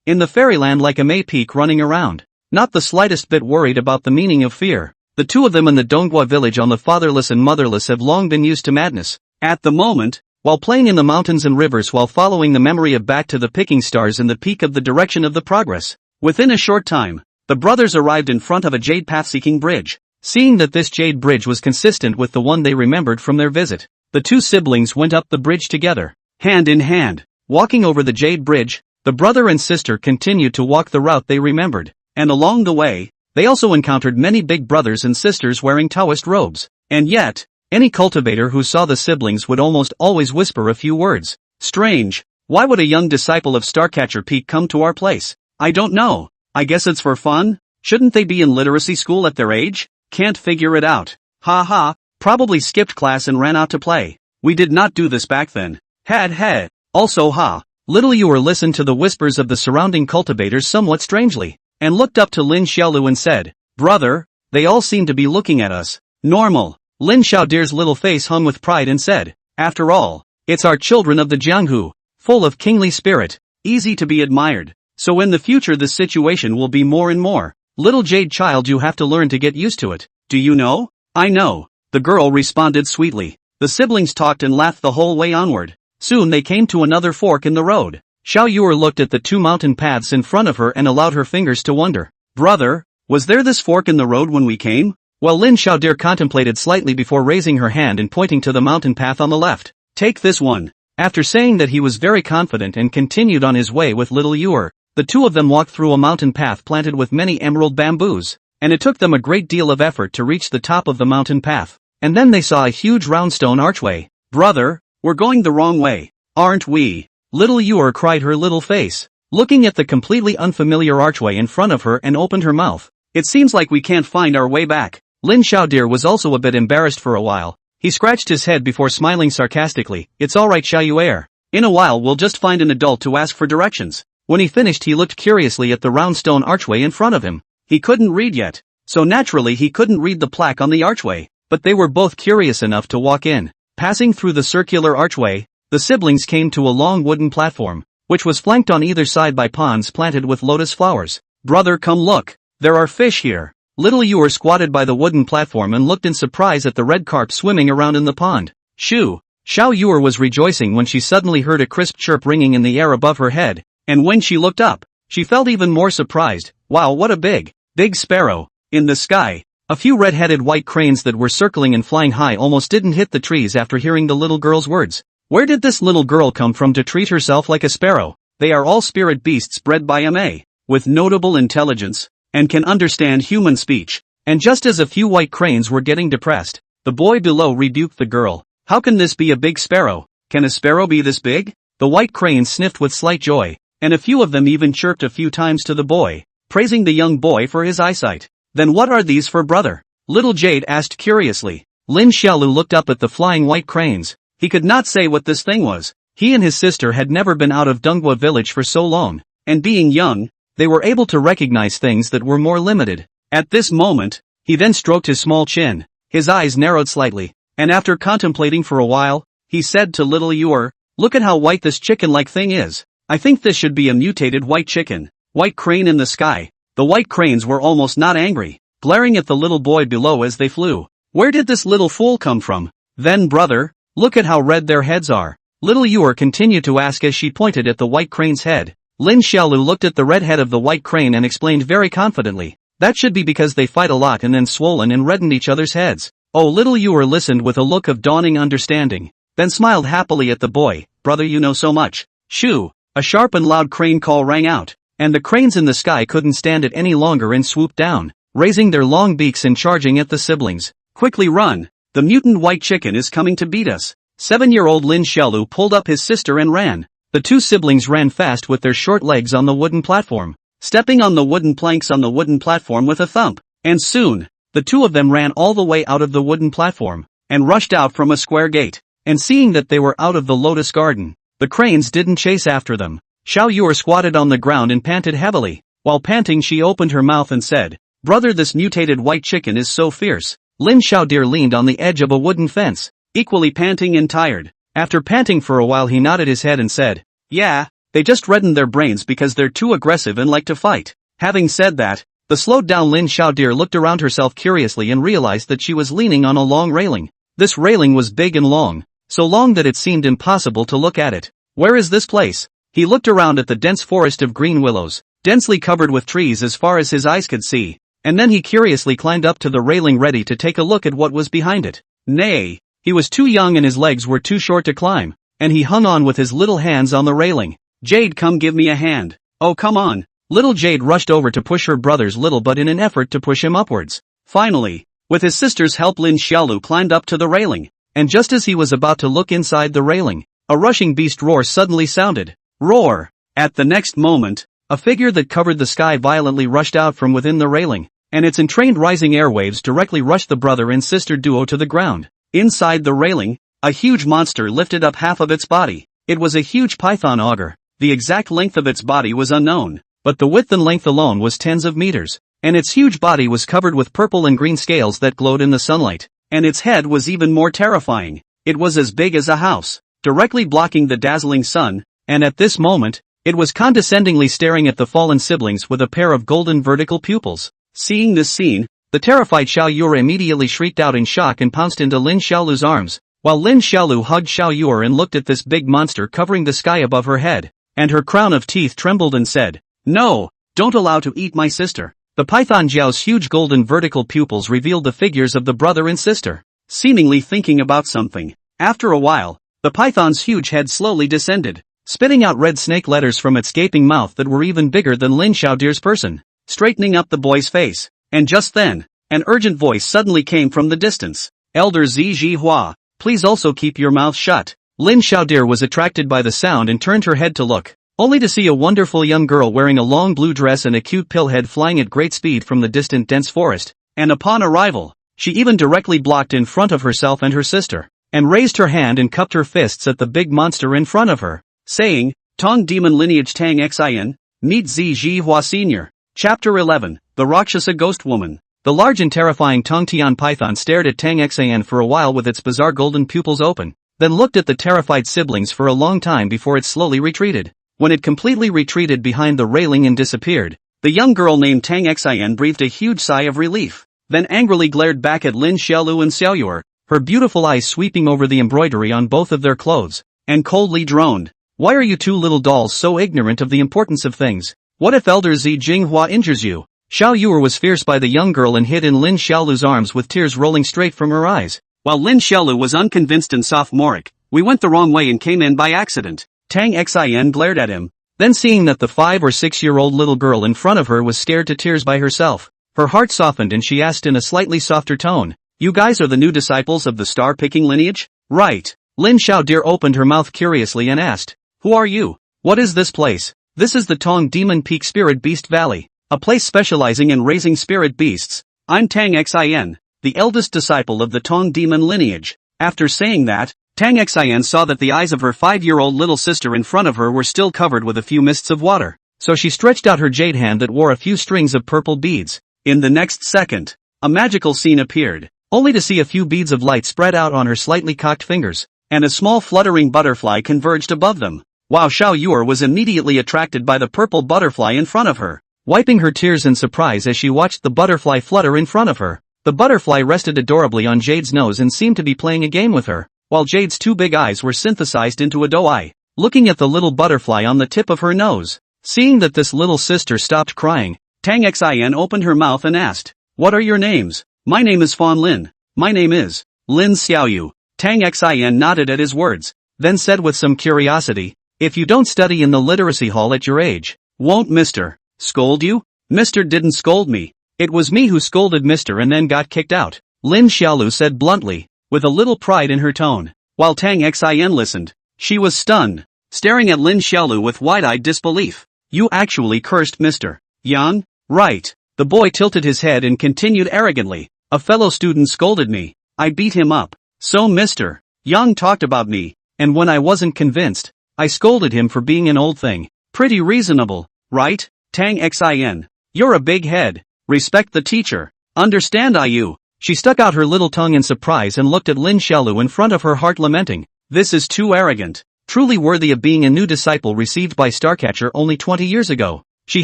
in the fairyland like a May peak running around, not the slightest bit worried about the meaning of fear. The two of them in the Donghua village on the fatherless and motherless have long been used to madness. At the moment, while playing in the mountains and rivers while following the memory of back to the picking stars in the peak of the direction of the progress. Within a short time, the brothers arrived in front of a jade path-seeking bridge. Seeing that this jade bridge was consistent with the one they remembered from their visit, the two siblings went up the bridge together, hand in hand. Walking over the jade bridge, the brother and sister continued to walk the route they remembered, and along the way, they also encountered many big brothers and sisters wearing Taoist robes. And yet, any cultivator who saw the siblings would almost always whisper a few words. Strange, why would a young disciple of Starcatcher Peak come to our place? I don't know, I guess it's for fun? Shouldn't they be in literacy school at their age? Can't figure it out. Ha ha, probably skipped class and ran out to play. We did not do this back then. Had. Also ha. Little Yuer listened to the whispers of the surrounding cultivators somewhat strangely, and looked up to Lin Xiaolu and said, Brother, they all seem to be looking at us. Normal. Lin Xiaodir's little face hung with pride and said, After all, it's our children of the Jianghu, full of kingly spirit, easy to be admired. So in the future this situation will be more and more. Little jade child, you have to learn to get used to it. Do you know? I know. The girl responded sweetly. The siblings talked and laughed the whole way onward. Soon they came to another fork in the road. Xiao Yuer looked at the two mountain paths in front of her and allowed her fingers to wonder. Brother, was there this fork in the road when we came? Well, Lin Xiaodir contemplated slightly before raising her hand and pointing to the mountain path on the left. Take this one. After saying that, he was very confident and continued on his way with little Yuer. The two of them walked through a mountain path planted with many emerald bamboos, and it took them a great deal of effort to reach the top of the mountain path. And then they saw a huge round stone archway. Brother, we're going the wrong way, aren't we? Little Yuer cried, her little face looking at the completely unfamiliar archway in front of her, and opened her mouth. It seems like we can't find our way back. Lin Xiaodir was also a bit embarrassed for a while. He scratched his head before smiling sarcastically. It's alright, Xiao Yuer. In a while we'll just find an adult to ask for directions. When he finished, he looked curiously at the round stone archway in front of him. He couldn't read yet, so naturally he couldn't read the plaque on the archway, but they were both curious enough to walk in. Passing through the circular archway, the siblings came to a long wooden platform, which was flanked on either side by ponds planted with lotus flowers. Brother, come look. There are fish here. Little Yuer squatted by the wooden platform and looked in surprise at the red carp swimming around in the pond. Shoo! Xiao Yuer was rejoicing when she suddenly heard a crisp chirp ringing in the air above her head, and when she looked up, she felt even more surprised. Wow, what a big sparrow. In the sky, a few red-headed white cranes that were circling and flying high almost didn't hit the trees after hearing the little girl's words. Where did this little girl come from to treat herself like a sparrow? They are all spirit beasts bred by Ma, with notable intelligence, and can understand human speech. And just as a few white cranes were getting depressed, the The boy below rebuked the girl. How can this be a big sparrow? Can a sparrow be this big? The white cranes sniffed with slight joy, and a few of them even chirped a few times to the boy, praising the young boy for his eyesight. Then what are these for, brother? Little Jade asked curiously. Lin Xiaolu looked up at the flying white cranes. He could not say what this thing was. He and his sister had never been out of Donghua village for so long, and being young, they were able to recognize things that were more limited. At this moment, he then stroked his small chin. His eyes narrowed slightly, and after contemplating for a while, he said to little Ewer, look at how white this chicken-like thing is. I think this should be a mutated white chicken. White crane in the sky. The white cranes were almost not angry, glaring at the little boy below as they flew. Where did this little fool come from? Then brother, look at how red their heads are. Little Ewer continued to ask as she pointed at the white crane's head. Lin Xiaolu looked at the red head of the white crane and explained very confidently. That should be because they fight a lot and then swollen and reddened each other's heads. Oh, little Ewer listened with a look of dawning understanding, then smiled happily at the boy. Brother, you know so much. Shoo! A sharp and loud crane call rang out, and the cranes in the sky couldn't stand it any longer and swooped down, raising their long beaks and charging at the siblings. Quickly run! The mutant white chicken is coming to beat us. 7-year-old Lin Xiaolu pulled up his sister and ran. The two siblings ran fast with their short legs on the wooden platform, stepping on the wooden planks on the wooden platform with a thump. And soon, the two of them ran all the way out of the wooden platform, and rushed out from a square gate. And seeing that they were out of the lotus garden, the cranes didn't chase after them. Xiao Yuer squatted on the ground and panted heavily. While panting, she opened her mouth and said, brother, this mutated white chicken is so fierce. Lin Xiaodir leaned on the edge of a wooden fence, equally panting and tired. After panting for a while, he nodded his head and said, yeah, they just reddened their brains because they're too aggressive and like to fight. Having said that, the slowed down Lin Xiaodir looked around herself curiously and realized that she was leaning on a long railing. This railing was big and long, so long that it seemed impossible to look at it. Where is this place? He looked around at the dense forest of green willows, densely covered with trees as far as his eyes could see, and then he curiously climbed up to the railing ready to take a look at what was behind it. Nay, he was too young and his legs were too short to climb, and he hung on with his little hands on the railing. Jade, come give me a hand. Oh, come on. Little Jade rushed over to push her brother's little butt in an effort to push him upwards. Finally, with his sister's help, Lin Xiaolu climbed up to the railing, and just as he was about to look inside the railing, a rushing beast roar suddenly sounded. Roar! At the next moment, a figure that covered the sky violently rushed out from within the railing, and its entrained rising airwaves directly rushed the brother and sister duo to the ground. Inside the railing, a huge monster lifted up half of its body. It was a huge python auger. The exact length of its body was unknown, but the width and length alone was tens of meters, and its huge body was covered with purple and green scales that glowed in the sunlight, and its head was even more terrifying. It was as big as a house, directly blocking the dazzling sun, and at this moment, it was condescendingly staring at the fallen siblings with a pair of golden vertical pupils. Seeing this scene, the terrified Xiao Yuer immediately shrieked out in shock and pounced into Lin Xiaolu's arms, while Lin Xiaolu hugged Xiao Yuer and looked at this big monster covering the sky above her head, and her crown of teeth trembled and said, no, don't allow to eat my sister. The python Jiao's huge golden vertical pupils revealed the figures of the brother and sister, seemingly thinking about something. After a while, the python's huge head slowly descended, spitting out red snake letters from its gaping mouth that were even bigger than Lin Xiaodir's person, straightening up the boy's face. And just then, an urgent voice suddenly came from the distance. Elder Zi Hua, please also keep your mouth shut. Lin Xiaodir was attracted by the sound and turned her head to look, only to see a wonderful young girl wearing a long blue dress and a cute pillhead flying at great speed from the distant dense forest, and upon arrival, she even directly blocked in front of herself and her sister, and raised her hand and cupped her fists at the big monster in front of her, saying, Tong Demon Lineage Tang Xin, meet Zi Hua Sr. Chapter 11, The Rakshasa Ghost Woman. The large and terrifying Tong Tian python stared at Tang Xin for a while with its bizarre golden pupils open, then looked at the terrified siblings for a long time before it slowly retreated. When it completely retreated behind the railing and disappeared, the young girl named Tang Xin breathed a huge sigh of relief, then angrily glared back at Lin Xiaolu and Xiao Yuer, her beautiful eyes sweeping over the embroidery on both of their clothes, and coldly droned. Why are you two little dolls so ignorant of the importance of things? What if Elder Zi Jinghua injures you? Xiao Yuer was fierce by the young girl and hid in Lin Xiaolu's arms with tears rolling straight from her eyes. While Lin Xiaolu was unconvinced and sophomoric, we went the wrong way and came in by accident. Tang Xin glared at him. Then seeing that the 5 or 6-year-old little girl in front of her was scared to tears by herself, her heart softened and she asked in a slightly softer tone, You guys are the new disciples of the star-picking lineage? Right. Lin Xiaodir opened her mouth curiously and asked, who are you? What is this place? This is the Tong Demon Peak Spirit Beast Valley, a place specializing in raising spirit beasts. I'm Tang Xin, the eldest disciple of the Tong Demon lineage. After saying that, Tang Xin saw that the eyes of her 5-year-old little sister in front of her were still covered with a few mists of water, so she stretched out her jade hand that wore a few strings of purple beads. In the next second, a magical scene appeared, only to see a few beads of light spread out on her slightly cocked fingers, and a small fluttering butterfly converged above them. Wow! Xiao Yuer was immediately attracted by the purple butterfly in front of her, wiping her tears in surprise as she watched the butterfly flutter in front of her. The butterfly rested adorably on Jade's nose and seemed to be playing a game with her, while Jade's 2 big eyes were synthesized into a doe eye, looking at the little butterfly on the tip of her nose. Seeing that this little sister stopped crying, Tang Xin opened her mouth and asked, what are your names? My name is Fan Lin. My name is Lin Xiaoyu. Tang Xin nodded at his words, then said with some curiosity, if you don't study in the literacy hall at your age, won't Mr. scold you? Mr. didn't scold me. It was me who scolded Mr. and then got kicked out, Lin Xiaolu said bluntly, with a little pride in her tone. While Tang Xin listened, she was stunned, staring at Lin Xiaolu with wide-eyed disbelief. You actually cursed Mr. Yang? Right. The boy tilted his head and continued arrogantly, a fellow student scolded me. I beat him up. So Mr. Yang talked about me, and when I wasn't convinced, I scolded him for being an old thing. Pretty reasonable, right? Tang Xin. You're a big head. Respect the teacher. Understand you? She stuck out her little tongue in surprise and looked at Lin Xiaolu in front of her heart lamenting. This is too arrogant. Truly worthy of being a new disciple received by Starcatcher only 20 years ago. She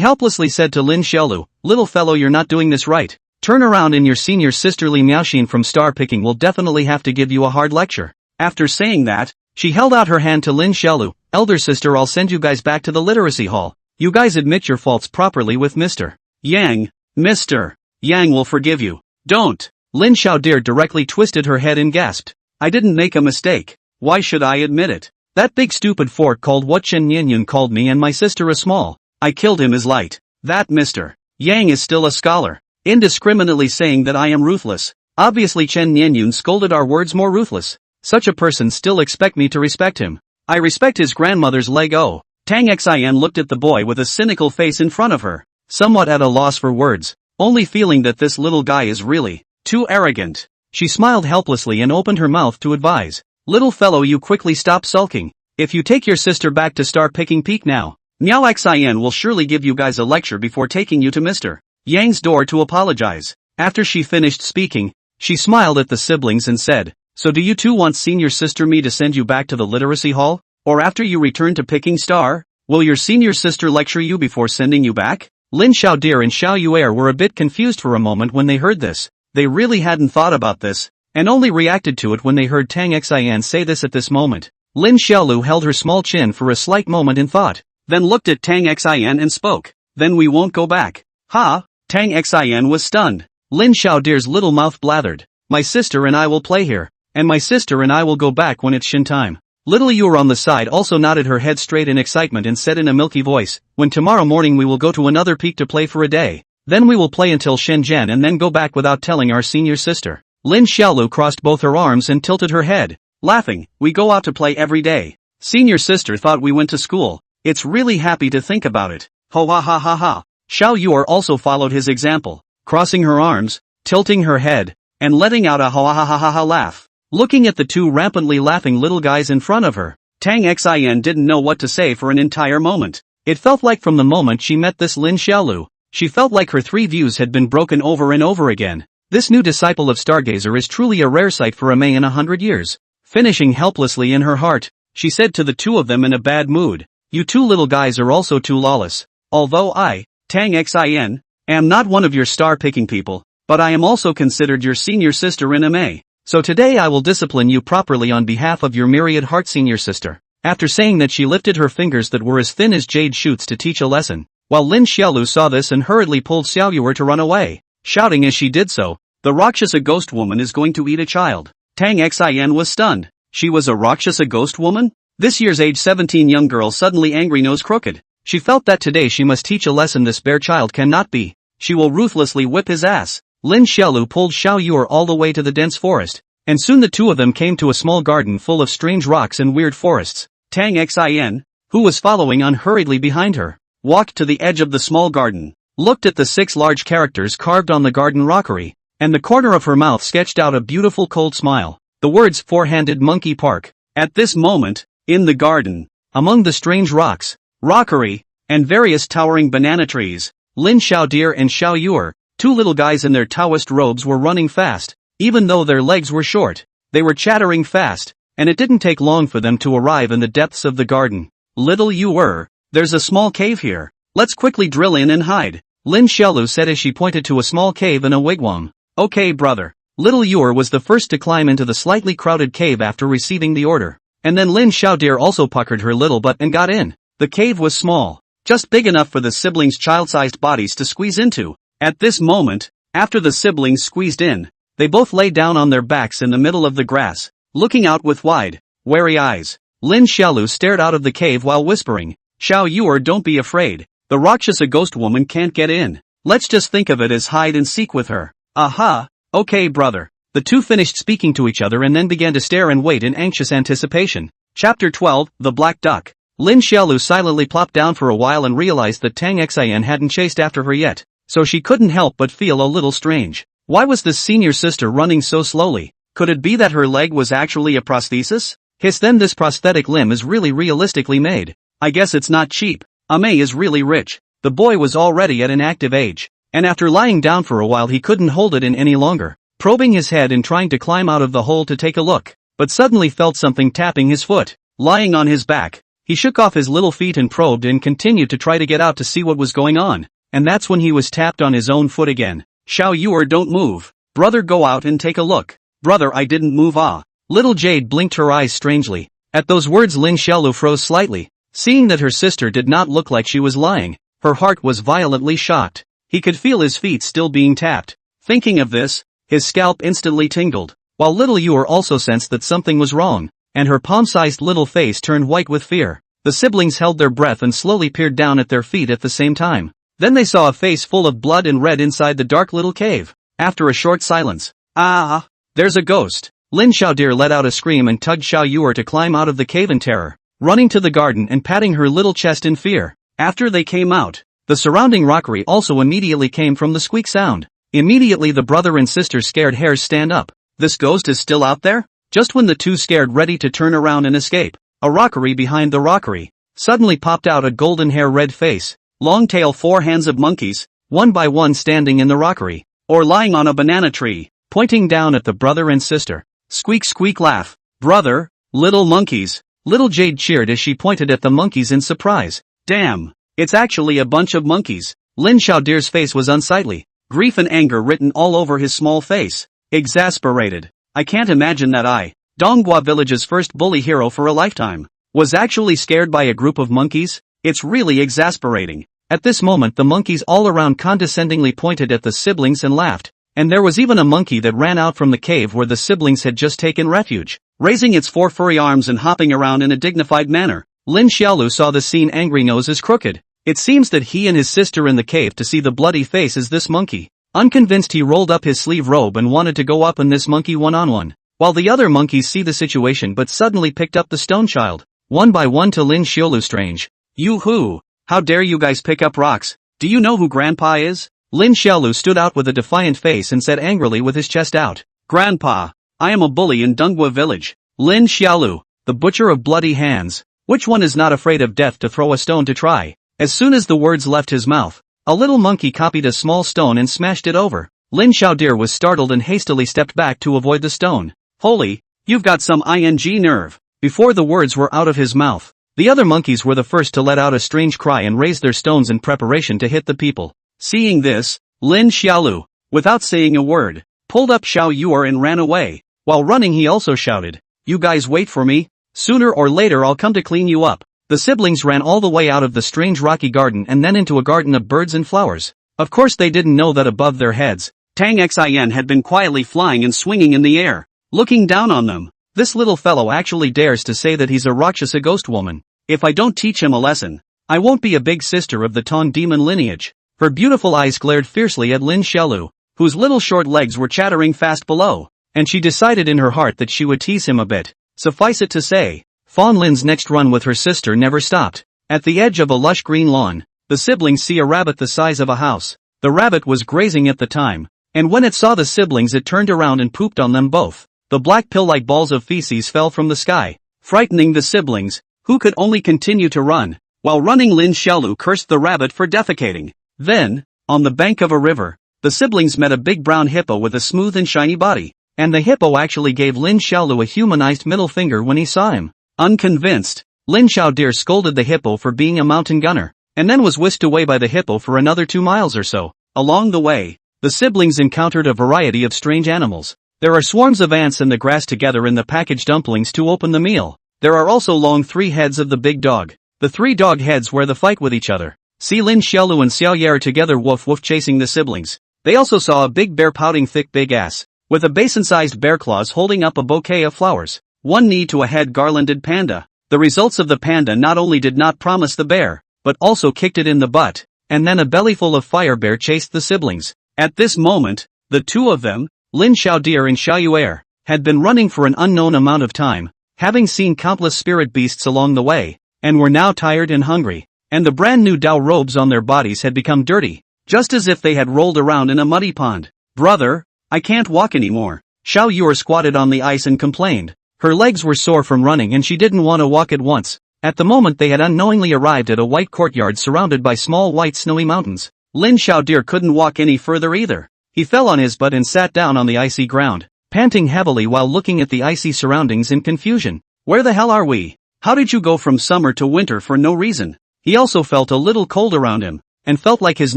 helplessly said to Lin Xiaolu, little fellow, you're not doing this right. Turn around and your senior sister Li Miaoxin from Star Picking will definitely have to give you a hard lecture. After saying that, she held out her hand to Lin Xiaolu. Elder sister, I'll send you guys back to the literacy hall. You guys admit your faults properly with Mr. Yang. Mr. Yang will forgive you. Don't. Lin Xiaodir directly twisted her head and gasped. I didn't make a mistake. Why should I admit it? That big stupid fork called what Chen Nianyun called me and my sister a small. I killed him as light. That Mr. Yang is still a scholar, indiscriminately saying that I am ruthless. Obviously Chen Nianyun scolded our words more ruthless. Such a person still expect me to respect him. I respect his grandmother's leg. Oh. Tang Xin looked at the boy with a cynical face in front of her, somewhat at a loss for words, only feeling that this little guy is really too arrogant. She smiled helplessly and opened her mouth to advise. Little fellow, you quickly stop sulking. If you take your sister back to Star Picking Peak now, Miao Xian will surely give you guys a lecture before taking you to Mr. Yang's door to apologize. After she finished speaking, she smiled at the siblings and said, so do you two want senior sister me to send you back to the literacy hall? Or after you return to Picking Star, will your senior sister lecture you before sending you back? Lin Xiaodir and Xiao Yuer were a bit confused for a moment when they heard this. They really hadn't thought about this, and only reacted to it when they heard Tang Xian say this at this moment. Lin Xiaolu held her small chin for a slight moment in thought, then looked at Tang Xian and spoke. Then we won't go back. Ha! Tang Xian was stunned. Lin Xiaodir's little mouth blathered. My sister and I will play here, and my sister and I will go back when it's Shin time. Little Yuer on the side also nodded her head straight in excitement and said in a milky voice, when tomorrow morning we will go to another peak to play for a day. Then we will play until Shenzhen and then go back without telling our senior sister. Lin Xiaolu crossed both her arms and tilted her head, laughing. We go out to play every day. Senior sister thought we went to school. It's really happy to think about it. Ho ha ha ha ha. Xiao Yuer also followed his example, crossing her arms, tilting her head, and letting out a ha ha ha ha ha laugh. Looking at the two rampantly laughing little guys in front of her, Tang Xian didn't know what to say for an entire moment. It felt like from the moment she met this Lin Xiaolu, she felt like her 3 views had been broken over and over again. This new disciple of Stargazer is truly a rare sight for a May in 100 years. Finishing helplessly in her heart, she said to the two of them in a bad mood, you two little guys are also too lawless. Although I, Tang Xian, am not one of your star-picking people, but I am also considered your senior sister in a May. So today I will discipline you properly on behalf of your myriad heart senior sister. After saying that, she lifted her fingers that were as thin as jade shoots to teach a lesson, while Lin Xiaolu saw this and hurriedly pulled Xiao Yuer to run away, shouting as she did so, the Rakshasa ghost woman is going to eat a child. Tang Xian was stunned. She was a Rakshasa ghost woman? This year's age 17 young girl suddenly angry nose crooked. She felt that today she must teach a lesson this bear child cannot be. She will ruthlessly whip his ass. Lin Xiaolu pulled Xiao Yuer all the way to the dense forest, and soon the two of them came to a small garden full of strange rocks and weird forests. Tang Xin, who was following unhurriedly behind her, walked to the edge of the small garden, looked at the 6 large characters carved on the garden rockery, and the corner of her mouth sketched out a beautiful cold smile. The words Four-Handed Monkey Park. At this moment, in the garden, among the strange rocks, rockery, and various towering banana trees, Lin Xiaodir and Xiao Yuer, 2 little guys in their Taoist robes, were running fast. Even though their legs were short, they were chattering fast, and it didn't take long for them to arrive in the depths of the garden. Little Yuer, there's a small cave here. Let's quickly drill in and hide, Lin Xiaolu said as she pointed to a small cave in a wigwam. Okay, brother. Little Yuer was the first to climb into the slightly crowded cave after receiving the order. And then Lin Xiaodir also puckered her little butt and got in. The cave was small, just big enough for the siblings' child-sized bodies to squeeze into. At this moment, after the siblings squeezed in, they both lay down on their backs in the middle of the grass, looking out with wide, wary eyes. Lin Xiaolu stared out of the cave while whispering, Xiao Yuer, don't be afraid. The Rakshasa ghost woman can't get in. Let's just think of it as hide and seek with her. Aha, okay brother. The two finished speaking to each other and then began to stare and wait in anxious anticipation. Chapter 12, The Black Duck. Lin Xiaolu silently plopped down for a while and realized that Tang Xin hadn't chased after her yet, so she couldn't help but feel a little strange. Why was this senior sister running so slowly? Could it be that her leg was actually a prosthesis? Then this prosthetic limb is really realistically made. I guess it's not cheap. Amei is really rich. The boy was already at an active age, and after lying down for a while he couldn't hold it in any longer, probing his head and trying to climb out of the hole to take a look, but suddenly felt something tapping his foot. Lying on his back, he shook off his little feet and probed and continued to try to get out to see what was going on, and that's when he was tapped on his own foot again. Xiao Yuer, don't move. Brother, go out and take a look. Brother, I didn't move. Ah. Little Jade blinked her eyes strangely. At those words Lin Xiaolu froze slightly. Seeing that her sister did not look like she was lying, her heart was violently shocked. He could feel his feet still being tapped. Thinking of this, his scalp instantly tingled, while little Yuer also sensed that something was wrong, and her palm-sized little face turned white with fear. The siblings held their breath and slowly peered down at their feet at the same time. Then they saw a face full of blood and red inside the dark little cave. After a short silence, ah, there's a ghost. Lin Xiaodir let out a scream and tugged Xiao Yuer to climb out of the cave in terror, running to the garden and patting her little chest in fear. After they came out, the surrounding rockery also immediately came from the squeak sound. Immediately the brother and sister scared hairs stand up. This ghost is still out there? Just when the two scared ready to turn around and escape, a rockery behind the rockery suddenly popped out a golden hair red face, long tail, 4 hands of monkeys, one by one standing in the rockery, or lying on a banana tree, pointing down at the brother and sister. Squeak squeak laugh. Brother, little monkeys. Little Jade cheered as she pointed at the monkeys in surprise. Damn, it's actually a bunch of monkeys. Lin Xiaodir's face was unsightly, grief and anger written all over his small face. Exasperated. I can't imagine that Donghua Village's first bully hero for a lifetime, was actually scared by a group of monkeys. It's really exasperating. At this moment the monkeys all around condescendingly pointed at the siblings and laughed, and there was even a monkey that ran out from the cave where the siblings had just taken refuge, raising its 4 furry arms and hopping around in a dignified manner. Lin Xiaolu saw the scene. Angry nose is crooked. It seems that he and his sister in the cave to see the bloody face is this monkey. Unconvinced, he rolled up his sleeve robe and wanted to go up on this monkey one-on-one, while the other monkeys see the situation but suddenly picked up the stone child, one by one, to Lin Xiaolu. Strange. You who? How dare you guys pick up rocks? Do you know who Grandpa is? Lin Xiaolu stood out with a defiant face and said angrily with his chest out. Grandpa, I am a bully in Donghua Village. Lin Xiaolu, the butcher of bloody hands. Which one is not afraid of death to throw a stone to try? As soon as the words left his mouth, a little monkey copied a small stone and smashed it over. Lin Xiaodir was startled and hastily stepped back to avoid the stone. Holy, you've got some nerve. Before the words were out of his mouth, the other monkeys were the first to let out a strange cry and raise their stones in preparation to hit the people. Seeing this, Lin Xiaolu, without saying a word, pulled up Xiao Yuer and ran away. While running he also shouted, "You guys wait for me. Sooner or later I'll come to clean you up." The siblings ran all the way out of the strange rocky garden and then into a garden of birds and flowers. Of course they didn't know that above their heads, Tang Xin had been quietly flying and swinging in the air, looking down on them. This little fellow actually dares to say that he's a Rakshasa ghost woman. If I don't teach him a lesson, I won't be a big sister of the Tong demon lineage. Her beautiful eyes glared fiercely at Lin Xiaolu. whose little short legs were chattering fast below, and she decided in her heart that she would tease him a bit. Suffice it to say, Fawn Lin's next run with her sister never stopped. At the edge of a lush green lawn, the siblings see a rabbit the size of a house. The rabbit was grazing at the time, and when it saw the siblings it turned around and pooped on them both. The black pill-like balls of feces fell from the sky, frightening the siblings, who could only continue to run. While running, Lin Xiaolu cursed the rabbit for defecating. Then, on the bank of a river, the siblings met a big brown hippo with a smooth and shiny body, and the hippo actually gave Lin Xiaolu a humanized middle finger when he saw him. Unconvinced, Lin Xiaodir scolded the hippo for being a mountain gunner, and then was whisked away by the hippo for another 2 miles or so. Along the way, the siblings encountered a variety of strange animals. There are swarms of ants in the grass together in the packaged dumplings to open the meal. There are also long 3 heads of the big dog. The 3 dog heads where the fight with each other. See Lin Xiaolu and Xiao Ye are together woof woof chasing the siblings. They also saw a big bear pouting thick big ass, with a basin-sized bear claws holding up a bouquet of flowers. 1 knee to a head garlanded panda. The results of the panda not only did not promise the bear, but also kicked it in the butt, and then a bellyful of fire bear chased the siblings. At this moment, the 2 of them, Lin Xiaodir and Xiao Yue, had been running for an unknown amount of time, having seen countless spirit beasts along the way, and were now tired and hungry, and the brand new Dao robes on their bodies had become dirty, just as if they had rolled around in a muddy pond. Brother, I can't walk anymore. Xiao Yue squatted on the ice and complained. Her legs were sore from running and she didn't want to walk at once. At the moment they had unknowingly arrived at a white courtyard surrounded by small white snowy mountains. Lin Xiaodir couldn't walk any further either. He fell on his butt and sat down on the icy ground, panting heavily while looking at the icy surroundings in confusion. Where the hell are we? How did you go from summer to winter for no reason? He also felt a little cold around him, and felt like his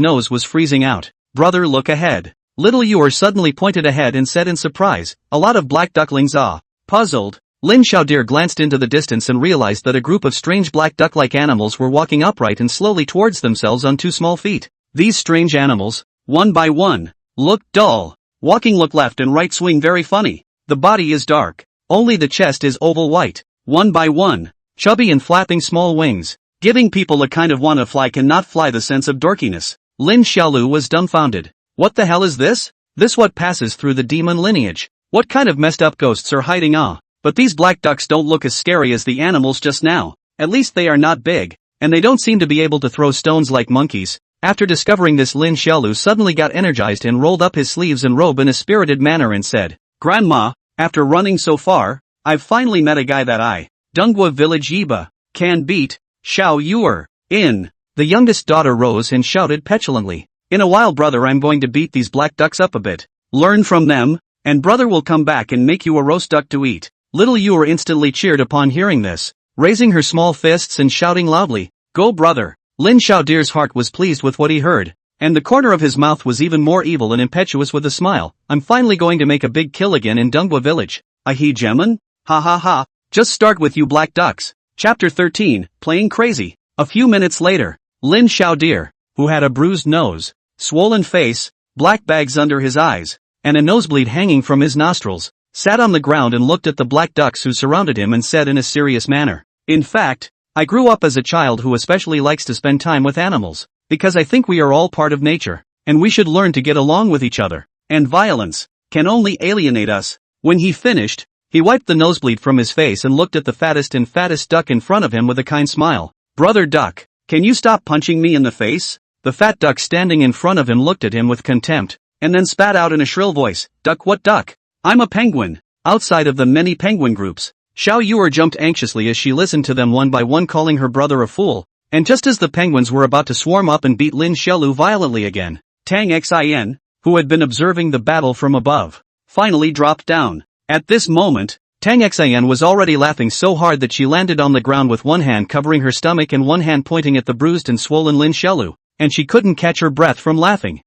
nose was freezing out. Brother, look ahead. Little Yue suddenly pointed ahead and said in surprise, a lot of black ducklings. Puzzled, Lin Xiaodir glanced into the distance and realized that a group of strange black duck-like animals were walking upright and slowly towards themselves on 2 small feet. These strange animals, one by one, looked dull. Walking look left and right, swing very funny. The body is dark. Only the chest is oval white. One by one, chubby and flapping small wings, giving people a kind of wanna fly cannot fly the sense of dorkiness. Lin Xiaolu was dumbfounded. What the hell is this? This what passes through the demon lineage? What kind of messed up ghosts are hiding? But these black ducks don't look as scary as the animals just now. At least they are not big, and they don't seem to be able to throw stones like monkeys. After discovering this, Lin Xiaolu suddenly got energized and rolled up his sleeves and robe in a spirited manner and said, Grandma, after running so far, I've finally met a guy that I, Donghua Village Yiba, can beat. Xiao Yue, in. The youngest daughter rose and shouted petulantly, in a while brother, I'm going to beat these black ducks up a bit. Learn from them, and brother will come back and make you a roast duck to eat. Little Yue instantly cheered upon hearing this, raising her small fists and shouting loudly, Go brother. Lin Xiaodir's heart was pleased with what he heard, and the corner of his mouth was even more evil and impetuous with a smile. I'm finally going to make a big kill again in Donghua Village. Ahi Jemin? Ha ha ha. Just start with you black ducks. Chapter 13, Playing Crazy. A few minutes later, Lin Xiaodir, who had a bruised nose, swollen face, black bags under his eyes, and a nosebleed hanging from his nostrils, sat on the ground and looked at the black ducks who surrounded him and said in a serious manner, In fact, I grew up as a child who especially likes to spend time with animals, because I think we are all part of nature, and we should learn to get along with each other, and violence can only alienate us. When he finished, he wiped the nosebleed from his face and looked at the fattest duck in front of him with a kind smile. Brother duck, can you stop punching me in the face? The fat duck standing in front of him looked at him with contempt, and then spat out in a shrill voice, Duck, what duck? I'm a penguin. Outside of the many penguin groups, Xiao Yue jumped anxiously as she listened to them one by one calling her brother a fool, and just as the penguins were about to swarm up and beat Lin Xiaolu violently again, Tang Xin, who had been observing the battle from above, finally dropped down. At this moment, Tang Xin was already laughing so hard that she landed on the ground with one hand covering her stomach and one hand pointing at the bruised and swollen Lin Xiaolu, and she couldn't catch her breath from laughing.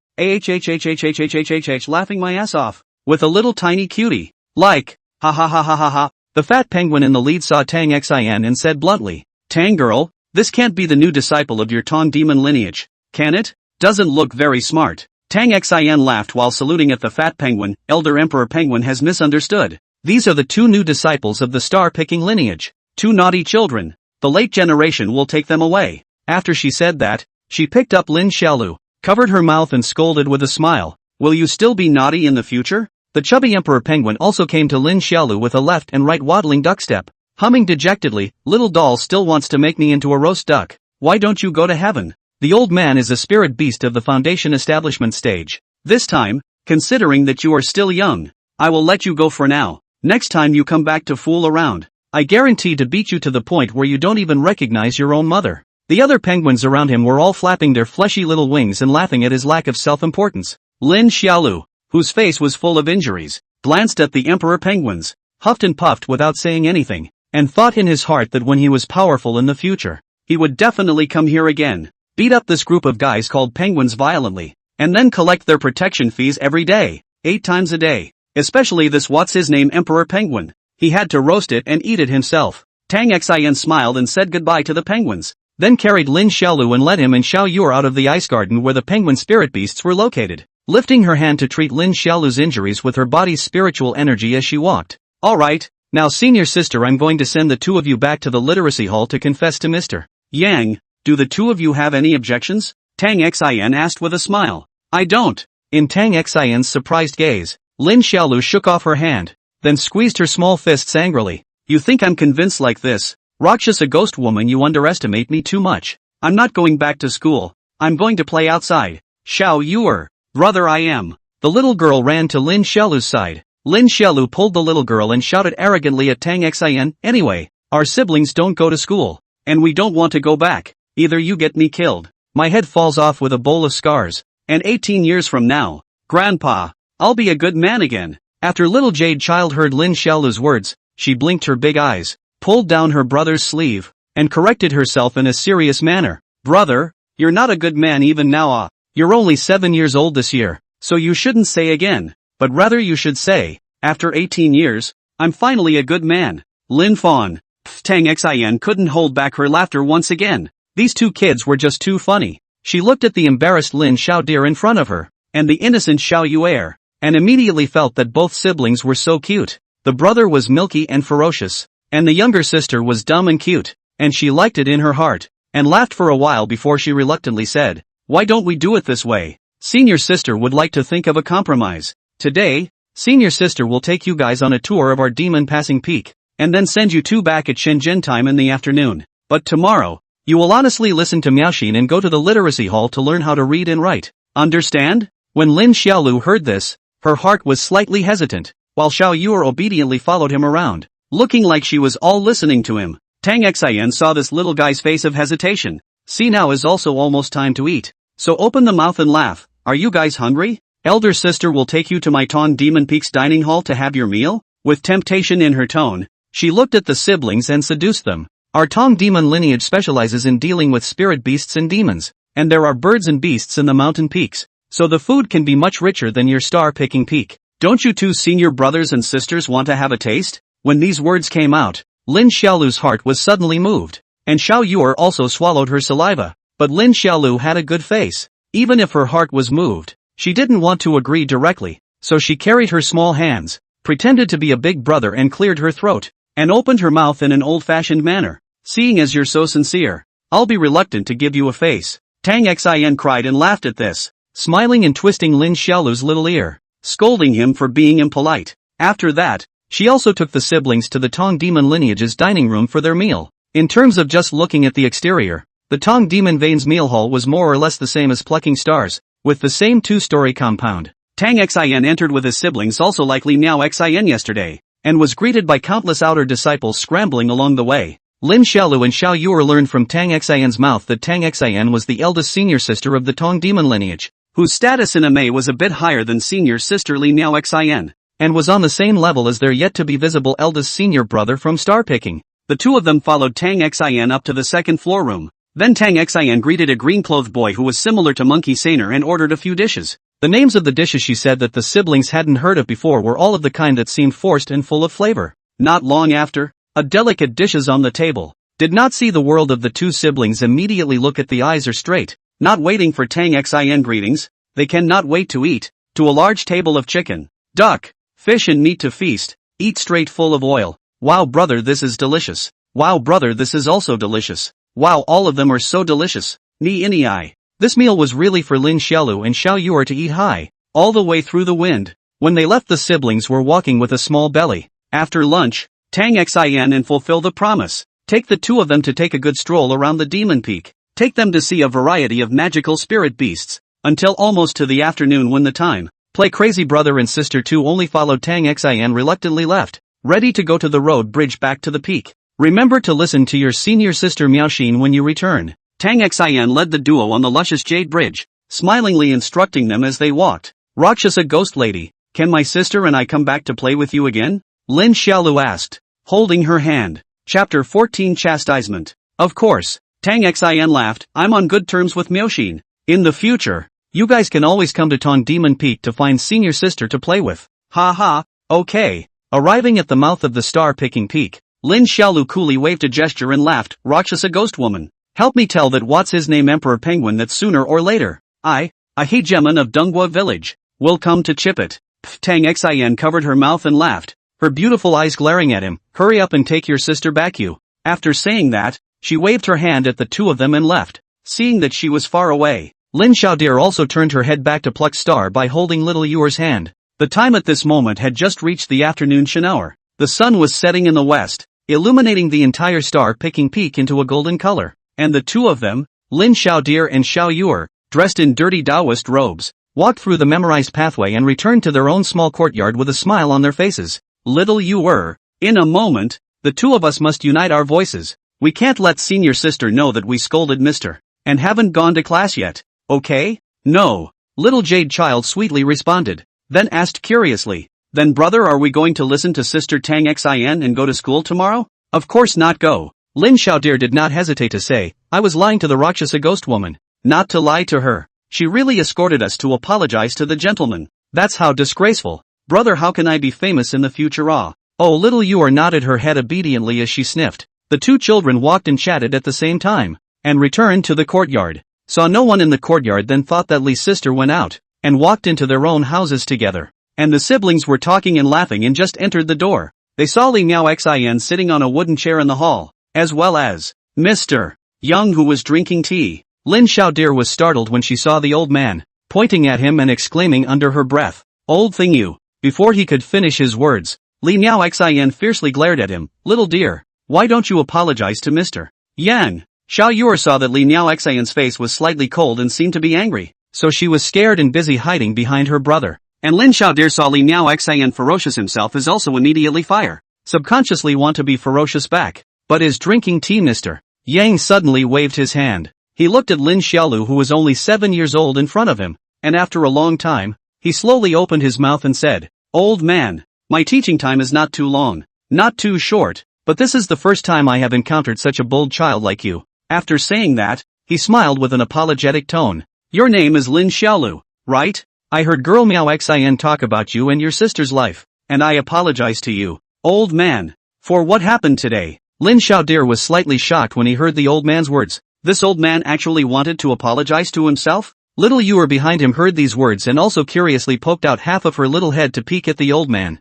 Laughing my ass off, with a little tiny cutie. Like, ha ha ha ha ha ha. The fat penguin in the lead saw Tang Xin and said bluntly, Tang girl, this can't be the new disciple of your Tang demon lineage, can it? Doesn't look very smart. Tang Xin laughed while saluting at the fat penguin. Elder Emperor Penguin has misunderstood. These are the 2 new disciples of the star-picking lineage. 2 naughty children. The late generation will take them away. After she said that, she picked up Lin Xiaolu, covered her mouth and scolded with a smile. Will you still be naughty in the future? The chubby emperor penguin also came to Lin Xiaolu with a left and right waddling duck step, humming dejectedly, "Little doll still wants to make me into a roast duck. Why don't you go to heaven?" The old man is a spirit beast of the foundation establishment stage. This time, considering that you are still young, I will let you go for now. Next time you come back to fool around, I guarantee to beat you to the point where you don't even recognize your own mother. The other penguins around him were all flapping their fleshy little wings and laughing at his lack of self-importance. Lin Xiaolu, whose face was full of injuries, glanced at the emperor penguins, huffed and puffed without saying anything, and thought in his heart that when he was powerful in the future, he would definitely come here again, beat up this group of guys called penguins violently, and then collect their protection fees every day, 8 times a day. Especially this what's-his-name emperor penguin. He had to roast it and eat it himself. Tang Xin smiled and said goodbye to the penguins, then carried Lin Xiaolu and led him and Xiao Yur out of the ice garden where the penguin spirit beasts were located, lifting her hand to treat Lin Xiaolu's injuries with her body's spiritual energy as she walked. Alright, now senior sister, I'm going to send the two of you back to the literacy hall to confess to Mr. Yang. Do the two of you have any objections? Tang Xin asked with a smile. I don't. In Tang Xin's surprised gaze, Lin Xiaolu shook off her hand, then squeezed her small fists angrily. You think I'm convinced like this? Rakshasa ghost woman, you underestimate me too much. I'm not going back to school. I'm going to play outside. Xiao Yur. Brother, I am. The little girl ran to Lin Xiaolu's side. Lin Xiaolu pulled the little girl and shouted arrogantly at Tang Xin, anyway, our siblings don't go to school. And we don't want to go back. Either you get me killed, my head falls off with a bowl of scars, and 18 years from now, Grandpa, I'll be a good man again. After little Jade Child heard Lin Xiaolu's words, she blinked her big eyes, pulled down her brother's sleeve, and corrected herself in a serious manner. Brother, you're not a good man even now. You're only 7 years old this year, so you shouldn't say again, but rather you should say, after 18 years, I'm finally a good man. Lin Fawn. Tang Xin couldn't hold back her laughter once again. These two kids were just too funny. She looked at the embarrassed Lin Xiaodir in front of her, and the innocent Xiao Yuer, and immediately felt that both siblings were so cute. The brother was milky and ferocious, and the younger sister was dumb and cute, and she liked it in her heart, and laughed for a while before she reluctantly said, why don't we do it this way? Senior sister would like to think of a compromise. Today, senior sister will take you guys on a tour of our demon passing peak, and then send you two back at Shenzhen time in the afternoon. But tomorrow, you will honestly listen to Miaoxin and go to the literacy hall to learn how to read and write. Understand? When Lin Xiaolu heard this, her heart was slightly hesitant, while Xiao Yur obediently followed him around, looking like she was all listening to him. Tang Xin saw this little guy's face of hesitation. See, now is also almost time to eat. So open the mouth and laugh. Are you guys hungry? Elder sister will take you to my Tong Demon Peaks dining hall to have your meal? With temptation in her tone, she looked at the siblings and seduced them. Our Tong demon lineage specializes in dealing with spirit beasts and demons, and there are birds and beasts in the mountain peaks, so the food can be much richer than your star-picking peak. Don't you two senior brothers and sisters want to have a taste? When these words came out, Lin Xiaolu's heart was suddenly moved, and Xiao Yur also swallowed her saliva, but Lin Xiaolu had a good face. Even if her heart was moved, she didn't want to agree directly, so she carried her small hands, pretended to be a big brother and cleared her throat, and opened her mouth in an old-fashioned manner. Seeing as you're so sincere, I'll be reluctant to give you a face. Tang Xin cried and laughed at this, smiling and twisting Lin Xiaolu's little ear, scolding him for being impolite. After that, she also took the siblings to the Tong Demon lineage's dining room for their meal. In terms of just looking at the exterior, the Tong Demon Veins meal hall was more or less the same as Plucking Stars, with the same two-story compound. Tang Xin entered with his siblings also like Li Miao Xin yesterday, and was greeted by countless outer disciples scrambling along the way. Lin Xiaolu and Xiao Yur learned from Tang Xin's mouth that Tang Xin was the eldest senior sister of the Tong Demon lineage, whose status in Amei was a bit higher than senior sister Li Miao Xin, and was on the same level as their yet-to-be visible eldest senior brother from star picking. The two of them followed Tang Xin up to the second floor room. Then Tang Xin greeted a green-clothed boy who was similar to Monkey Saner and ordered a few dishes. The names of the dishes she said that the siblings hadn't heard of before were all of the kind that seemed forced and full of flavor. Not long after, a delicate dishes on the table. Did not see the world of the two siblings immediately look at the eyes or straight, not waiting for Tang Xin greetings, they cannot wait to eat, to a large table of chicken, duck, fish and meat to feast, eat straight full of oil. Wow brother, this is delicious. Wow brother, this is also delicious. Wow, all of them are so delicious. Ni ini I. This meal was really for Lin Xiaolu and Xiao Yur to eat high, all the way through the wind. When they left, the siblings were walking with a small belly. After lunch, Tang Xin and fulfill the promise. Take the two of them to take a good stroll around the Demon Peak. Take them to see a variety of magical spirit beasts, until almost to the afternoon when the time. Play crazy. Brother and sister 2 only followed. Tang Xin reluctantly left, ready to go to the road bridge back to the peak. Remember to listen to your senior sister Miaoxin when you return. Tang Xin led the duo on the luscious jade bridge, smilingly instructing them as they walked. Rakshasa Ghost Lady, can my sister and I come back to play with you again? Lin Xiaolu asked, holding her hand. Chapter 14 Chastisement. Of course, Tang Xin laughed. I'm on good terms with Miaoxin. In the future, you guys can always come to Tong Demon Peak to find senior sister to play with. Ha ha, okay. Arriving at the mouth of the star-picking peak, Lin Xiaolu coolly waved a gesture and laughed. Rakshasa Ghost Woman, help me tell that what's his name Emperor Penguin that sooner or later, I Hegeman of Donghua Village, will come to chip it. Tang Xin covered her mouth and laughed, her beautiful eyes glaring at him. Hurry up and take your sister back you. After saying that, she waved her hand at the two of them and left. Seeing that she was far away, Lin Xiaodir also turned her head back to pluck Star by holding little Yuer's hand. The time at this moment had just reached the afternoon hour. The sun was setting in the west, illuminating the entire star-picking peak into a golden color. And the two of them, Lin Xiaodir and Xiao Yuer, dressed in dirty Taoist robes, walked through the memorized pathway and returned to their own small courtyard with a smile on their faces. Little Yuer, in a moment, the two of us must unite our voices. We can't let senior sister know that we scolded Mr. and haven't gone to class yet, okay? No. Little Jade Child sweetly responded, then asked curiously, then brother, are we going to listen to sister Tang Xin and go to school tomorrow? Of course not. Go. Lin Xiaodir did not hesitate to say, I was lying to the Rakshasa Ghost Woman. Not to lie to her. She really escorted us to apologize to the gentleman. That's how disgraceful. Brother, how can I be famous in the future? Ah. Oh, little Yuer nodded her head obediently as she sniffed. The two children walked and chatted at the same time, and returned to the courtyard. Saw no one in the courtyard, then thought that Li's sister went out, and walked into their own houses together. And the siblings were talking and laughing and just entered the door. They saw Li Miao Xin sitting on a wooden chair in the hall, as well as Mr. Young, who was drinking tea. Lin Xiaodir was startled when she saw the old man, pointing at him and exclaiming under her breath, old thing you. Before he could finish his words, Li Miao Xin fiercely glared at him. Little dear, why don't you apologize to Mr. Yang? Xiao Yuer saw that Li Miao Xin's face was slightly cold and seemed to be angry, so she was scared and busy hiding behind her brother. And Lin Xiaodir saw Li Miao Xin ferocious himself is also immediately fire. Subconsciously want to be ferocious back, but is drinking tea. Mr. Yang suddenly waved his hand. He looked at Lin Xiaolu, who was only 7 years old, in front of him, and after a long time, he slowly opened his mouth and said, old man, my teaching time is not too long, not too short, but this is the first time I have encountered such a bold child like you. After saying that, he smiled with an apologetic tone. Your name is Lin Xiaolu, right? I heard girl Miao Xin talk about you and your sister's life, and I apologize to you, old man, for what happened today. Lin Xiaodir was slightly shocked when he heard the old man's words. This old man actually wanted to apologize to himself? Little Yuer behind him heard these words and also curiously poked out half of her little head to peek at the old man.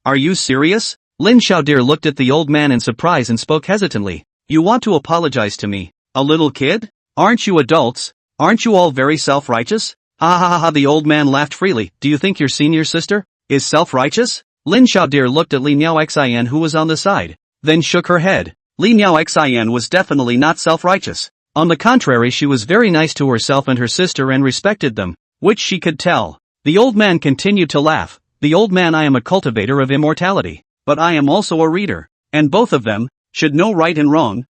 Are you serious? Lin Xiaodir looked at the old man in surprise and spoke hesitantly. You want to apologize to me? A little kid? Aren't you adults? Aren't you all very self-righteous? Ha ha ha ha, the old man laughed freely. Do you think your senior sister is self-righteous? Lin Xiaodir looked at Li Miao Xin, who was on the side, then shook her head. Li Miao Xin was definitely not self-righteous. On the contrary, she was very nice to herself and her sister and respected them, which she could tell. The old man continued to laugh. The old man, I am a cultivator of immortality, but I am also a reader, and both of them should know right and wrong.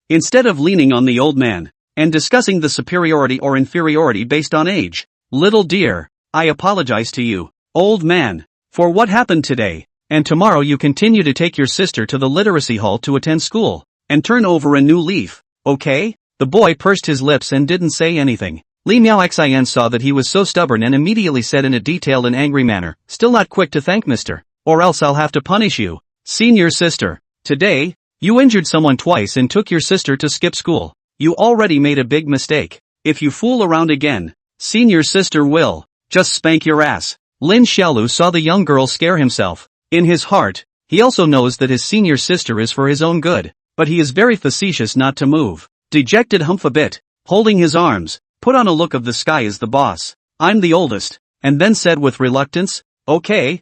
Instead of leaning on the old man and discussing the superiority or inferiority based on age. Little dear, I apologize to you, old man, for what happened today, and tomorrow you continue to take your sister to the literacy hall to attend school, and turn over a new leaf, okay? The boy pursed his lips and didn't say anything. Li Miao Xin saw that he was so stubborn and immediately said in a detailed and angry manner, still not quick to thank Mr. Or else I'll have to punish you. Senior sister, today, you injured someone twice and took your sister to skip school. You already made a big mistake. If you fool around again, senior sister will just spank your ass. Lin Xiaolu saw the young girl scare himself. In his heart, he also knows that his senior sister is for his own good, but he is very facetious not to move. Dejected humph a bit, holding his arms, put on a look of the sky as the boss. I'm the oldest, and then said with reluctance, okay,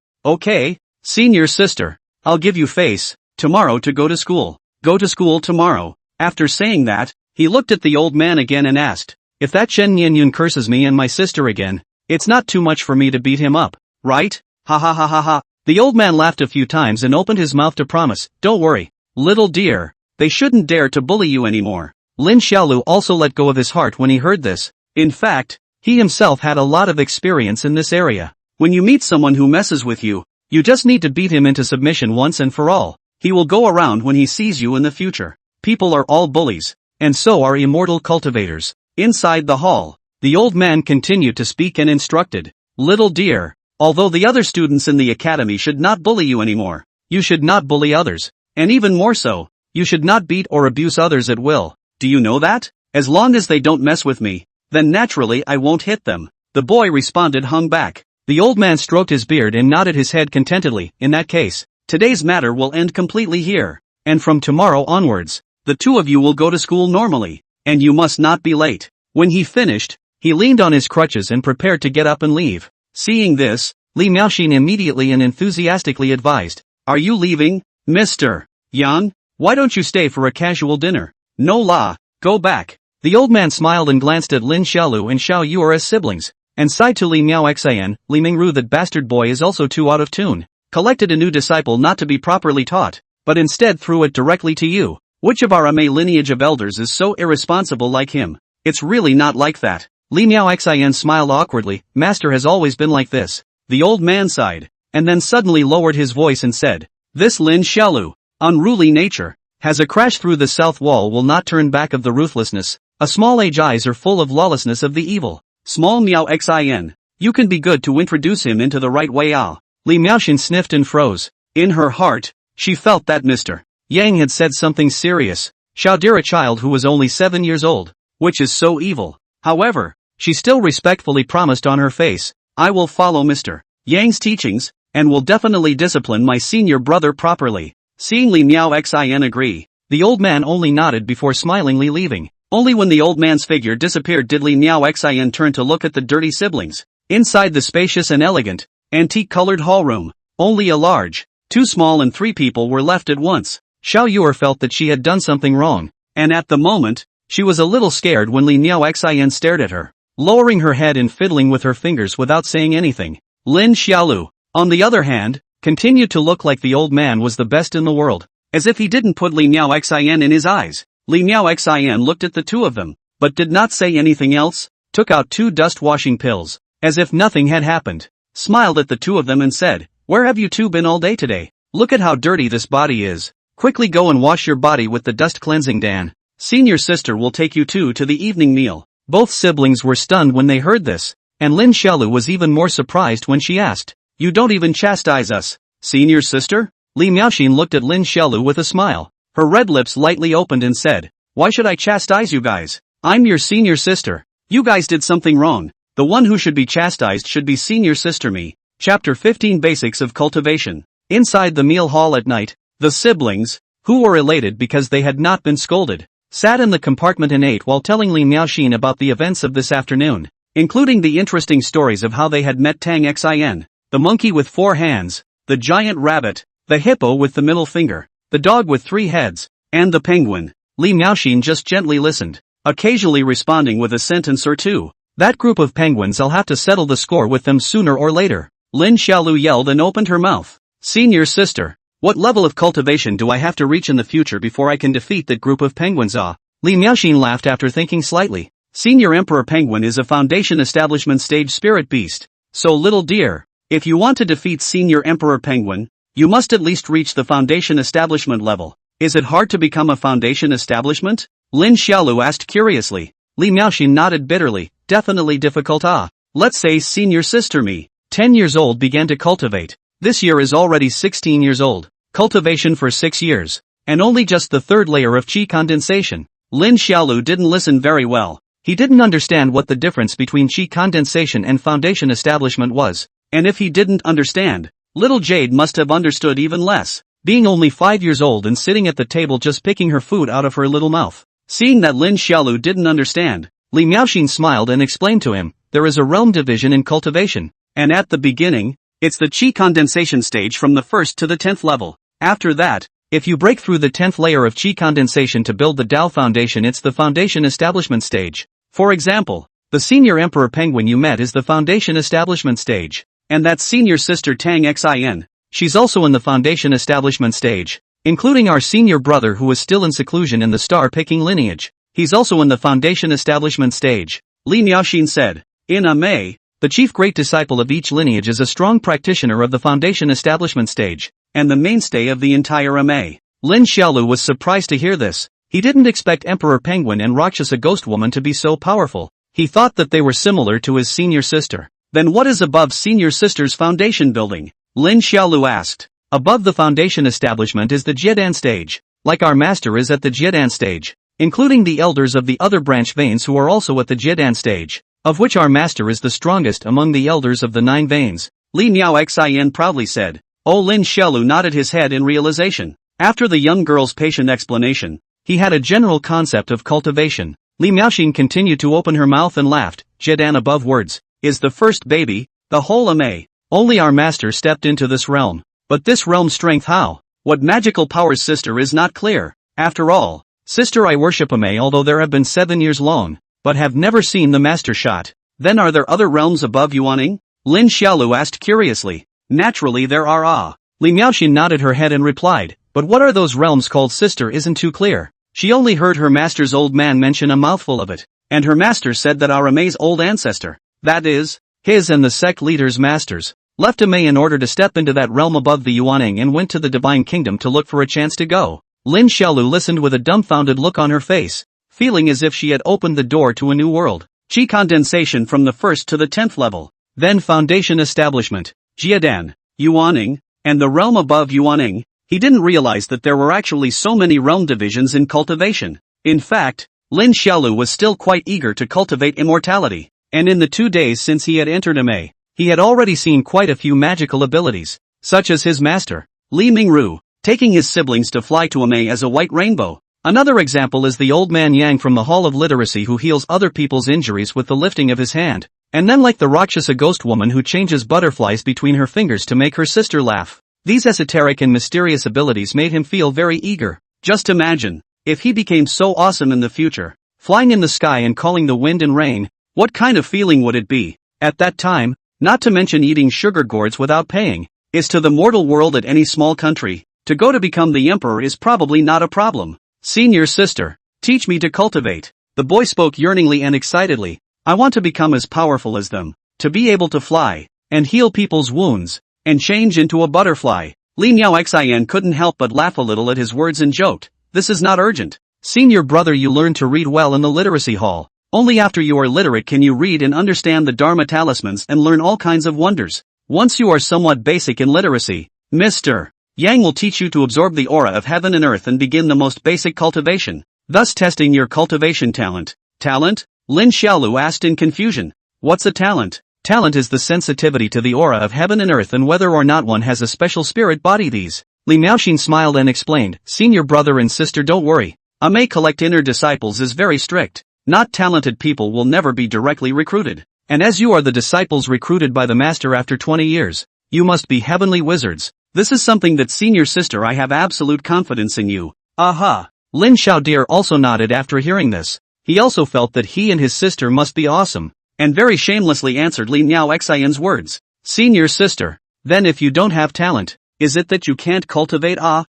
senior sister, I'll give you face, tomorrow to go to school. Go to school tomorrow. After saying that, he looked at the old man again and asked, if that Chen Yun curses me and my sister again, it's not too much for me to beat him up, right? Ha ha ha ha ha. The old man laughed a few times and opened his mouth to promise, don't worry, little dear, they shouldn't dare to bully you anymore. Lin Xiaolu also let go of his heart when he heard this. In fact, he himself had a lot of experience in this area. When you meet someone who messes with you, you just need to beat him into submission once and for all. He will go around when he sees you in the future. People are all bullies, and so are immortal cultivators. Inside the hall, the old man continued to speak and instructed, little dear, although the other students in the academy should not bully you anymore, you should not bully others, and even more so, you should not beat or abuse others at will. Do you know that? As long as they don't mess with me, then naturally I won't hit them. The boy responded hung back. The old man stroked his beard and nodded his head contentedly. In that case, today's matter will end completely here, and from tomorrow onwards, the two of you will go to school normally, and you must not be late. When he finished, he leaned on his crutches and prepared to get up and leave. Seeing this, Li Miaoxin immediately and enthusiastically advised, are you leaving, Mr. Yang? Why don't you stay for a casual dinner? No la, go back. The old man smiled and glanced at Lin Xiaolu and Xiao Yu as siblings, and sighed to Li Miaoxian, Li Mingru that bastard boy is also too out of tune. Collected a new disciple not to be properly taught, but instead threw it directly to you. Which of our Ame lineage of elders is so irresponsible like him? It's really not like that. Li Miaoxian smiled awkwardly, master has always been like this. The old man sighed, and then suddenly lowered his voice and said, this Lin Xiaolu, unruly nature, has a crash through the south wall will not turn back of the ruthlessness, a small age eyes are full of lawlessness of the evil. Small Miao Xin, you can be good to introduce him into the right way ah. Li Miaoxin sniffed and froze. In her heart, she felt that Mr. Yang had said something serious. Xiao dear a child who was only 7 years old, which is so evil. However, she still respectfully promised on her face, I will follow Mr. Yang's teachings, and will definitely discipline my senior brother properly. Seeing Li Miaoxian agree, the old man only nodded before smilingly leaving. Only when the old man's figure disappeared did Li Miaoxian turn to look at the dirty siblings. Inside the spacious and elegant, antique-colored hall room, only a large, 2 small and 3 people were left at once. Xiao Yu felt that she had done something wrong, and at the moment, she was a little scared when Li Miaoxian stared at her, lowering her head and fiddling with her fingers without saying anything. Lin Xiaolu, on the other hand, continued to look like the old man was the best in the world, as if he didn't put Li Miaoxian in his eyes. Li Miaoxian looked at the two of them, but did not say anything else, took out 2 dust-washing pills, as if nothing had happened, smiled at the two of them and said, where have you two been all day today? Look at how dirty this body is. Quickly go and wash your body with the dust cleansing Dan. Senior sister will take you two to the evening meal. Both siblings were stunned when they heard this, and Lin Xiaolu was even more surprised when she asked, you don't even chastise us, senior sister? Li Miaoxin looked at Lin Xiaolu with a smile. Her red lips lightly opened and said, why should I chastise you guys? I'm your senior sister. You guys did something wrong. The one who should be chastised should be senior sister me. Chapter 15 Basics of Cultivation. Inside the meal hall at night, the siblings, who were elated because they had not been scolded, sat in the compartment and ate while telling Li Miaoxin about the events of this afternoon, including the interesting stories of how they had met Tang Xin, the monkey with 4 hands, the giant rabbit, the hippo with the middle finger, the dog with 3 heads, and the penguin. Li Miaoxin just gently listened, occasionally responding with a sentence or two. That group of penguins, I'll have to settle the score with them sooner or later. Lin Xiaolu yelled and opened her mouth. Senior sister, what level of cultivation do I have to reach in the future before I can defeat that group of penguins ah? Li Miaoxin laughed after thinking slightly. Senior Emperor Penguin is a Foundation Establishment stage spirit beast. So little dear, if you want to defeat Senior Emperor Penguin, you must at least reach the Foundation Establishment level. Is it hard to become a Foundation Establishment? Lin Xiaolu asked curiously. Li Miaoxin nodded bitterly. Definitely difficult ah. Let's say senior sister me, 10 years old, began to cultivate. This year is already 16 years old. Cultivation for 6 years. And only just the 3rd layer of qi condensation. Lin Xiaolu didn't listen very well. He didn't understand what the difference between qi condensation and foundation establishment was. And if he didn't understand, little Jade must have understood even less, being only 5 years old and sitting at the table just picking her food out of her little mouth. Seeing that Lin Xiaolu didn't understand, Li Miaoxin smiled and explained to him, there is a realm division in cultivation. And at the beginning, it's the chi condensation stage from the 1st to the 10th level. After that, if you break through the 10th layer of chi condensation to build the Tao foundation, it's the foundation establishment stage. For example, the senior emperor penguin you met is the foundation establishment stage. And that's senior sister Tang Xin. She's also in the foundation establishment stage. Including our senior brother who is still in seclusion in the star-picking lineage. He's also in the foundation establishment stage. Li Miaoxin said. In May, the chief great disciple of each lineage is a strong practitioner of the foundation establishment stage. And the mainstay of the entire May. Lin Xiaolu was surprised to hear this. He didn't expect Emperor Penguin and Rakshasa Ghost Woman to be so powerful. He thought that they were similar to his senior sister. Then what is above senior sister's foundation building? Lin Xiaolu asked. Above the foundation establishment is the Jiedan stage. Like our master is at the Jiedan stage. Including the elders of the other branch veins who are also at the Jiedan stage. Of which our master is the strongest among the elders of the 9 veins. Li Miaoxin proudly said. Oh, Lin Xiaolu nodded his head in realization. After the young girl's patient explanation, he had a general concept of cultivation. Li Miaoxin continued to open her mouth and laughed. Jiedan above words. Is the first baby, the whole May. Only our master stepped into this realm. But this realm strength how? What magical powers sister is not clear. After all, sister I worship May although there have been 7 years long, but have never seen the master shot. Then are there other realms above Yuaning? Lin Xiaolu asked curiously. Naturally there are. Li Miaoxin nodded her head and replied, but what are those realms called sister isn't too clear. She only heard her master's old man mention a mouthful of it. And her master said that our May's old ancestor, that is, his and the sect leader's masters, left May in order to step into that realm above the Yuaning and went to the Divine Kingdom to look for a chance to go. Lin Xiaolu listened with a dumbfounded look on her face, feeling as if she had opened the door to a new world. Chi condensation from the 1st to the 10th level. Then foundation establishment. Jiedan, Yuaning, and the realm above Yuaning. He didn't realize that there were actually so many realm divisions in cultivation. In fact, Lin Xiaolu was still quite eager to cultivate immortality. And in the 2 days since he had entered May, he had already seen quite a few magical abilities, such as his master, Li Mingru, taking his siblings to fly to May as a white rainbow. Another example is the old man Yang from the Hall of Literacy who heals other people's injuries with the lifting of his hand. And then like the Rakshasa Ghost Woman who changes butterflies between her fingers to make her sister laugh. These esoteric and mysterious abilities made him feel very eager. Just imagine, if he became so awesome in the future, flying in the sky and calling the wind and rain, what kind of feeling would it be? At that time, not to mention eating sugar gourds without paying, is to the mortal world at any small country. To go to become the emperor is probably not a problem. Senior sister, teach me to cultivate. The boy spoke yearningly and excitedly. I want to become as powerful as them, to be able to fly, and heal people's wounds, and change into a butterfly. Li Miaoxin couldn't help but laugh a little at his words and joked. This is not urgent. Senior brother, you learn to read well in the literacy hall. Only after you are literate can you read and understand the Dharma talismans and learn all kinds of wonders. Once you are somewhat basic in literacy, Mr. Yang will teach you to absorb the aura of heaven and earth and begin the most basic cultivation, thus testing your cultivation talent. Talent? Lin Xiaolu asked in confusion. What's a talent? Talent is the sensitivity to the aura of heaven and earth and whether or not one has a special spirit body. These. Li Miaoxin smiled and explained, Senior brother and sister, don't worry. May collect inner disciples is very strict. Not talented people will never be directly recruited. And as you are the disciples recruited by the master after 20 years, you must be heavenly wizards. This is something that senior sister, I have absolute confidence in you. Aha! Lin Xiaodir also nodded after hearing this. He also felt that he and his sister must be awesome, and very shamelessly answered Li Miaoxin's words. Senior sister, then if you don't have talent, is it that you can't cultivate? Xiao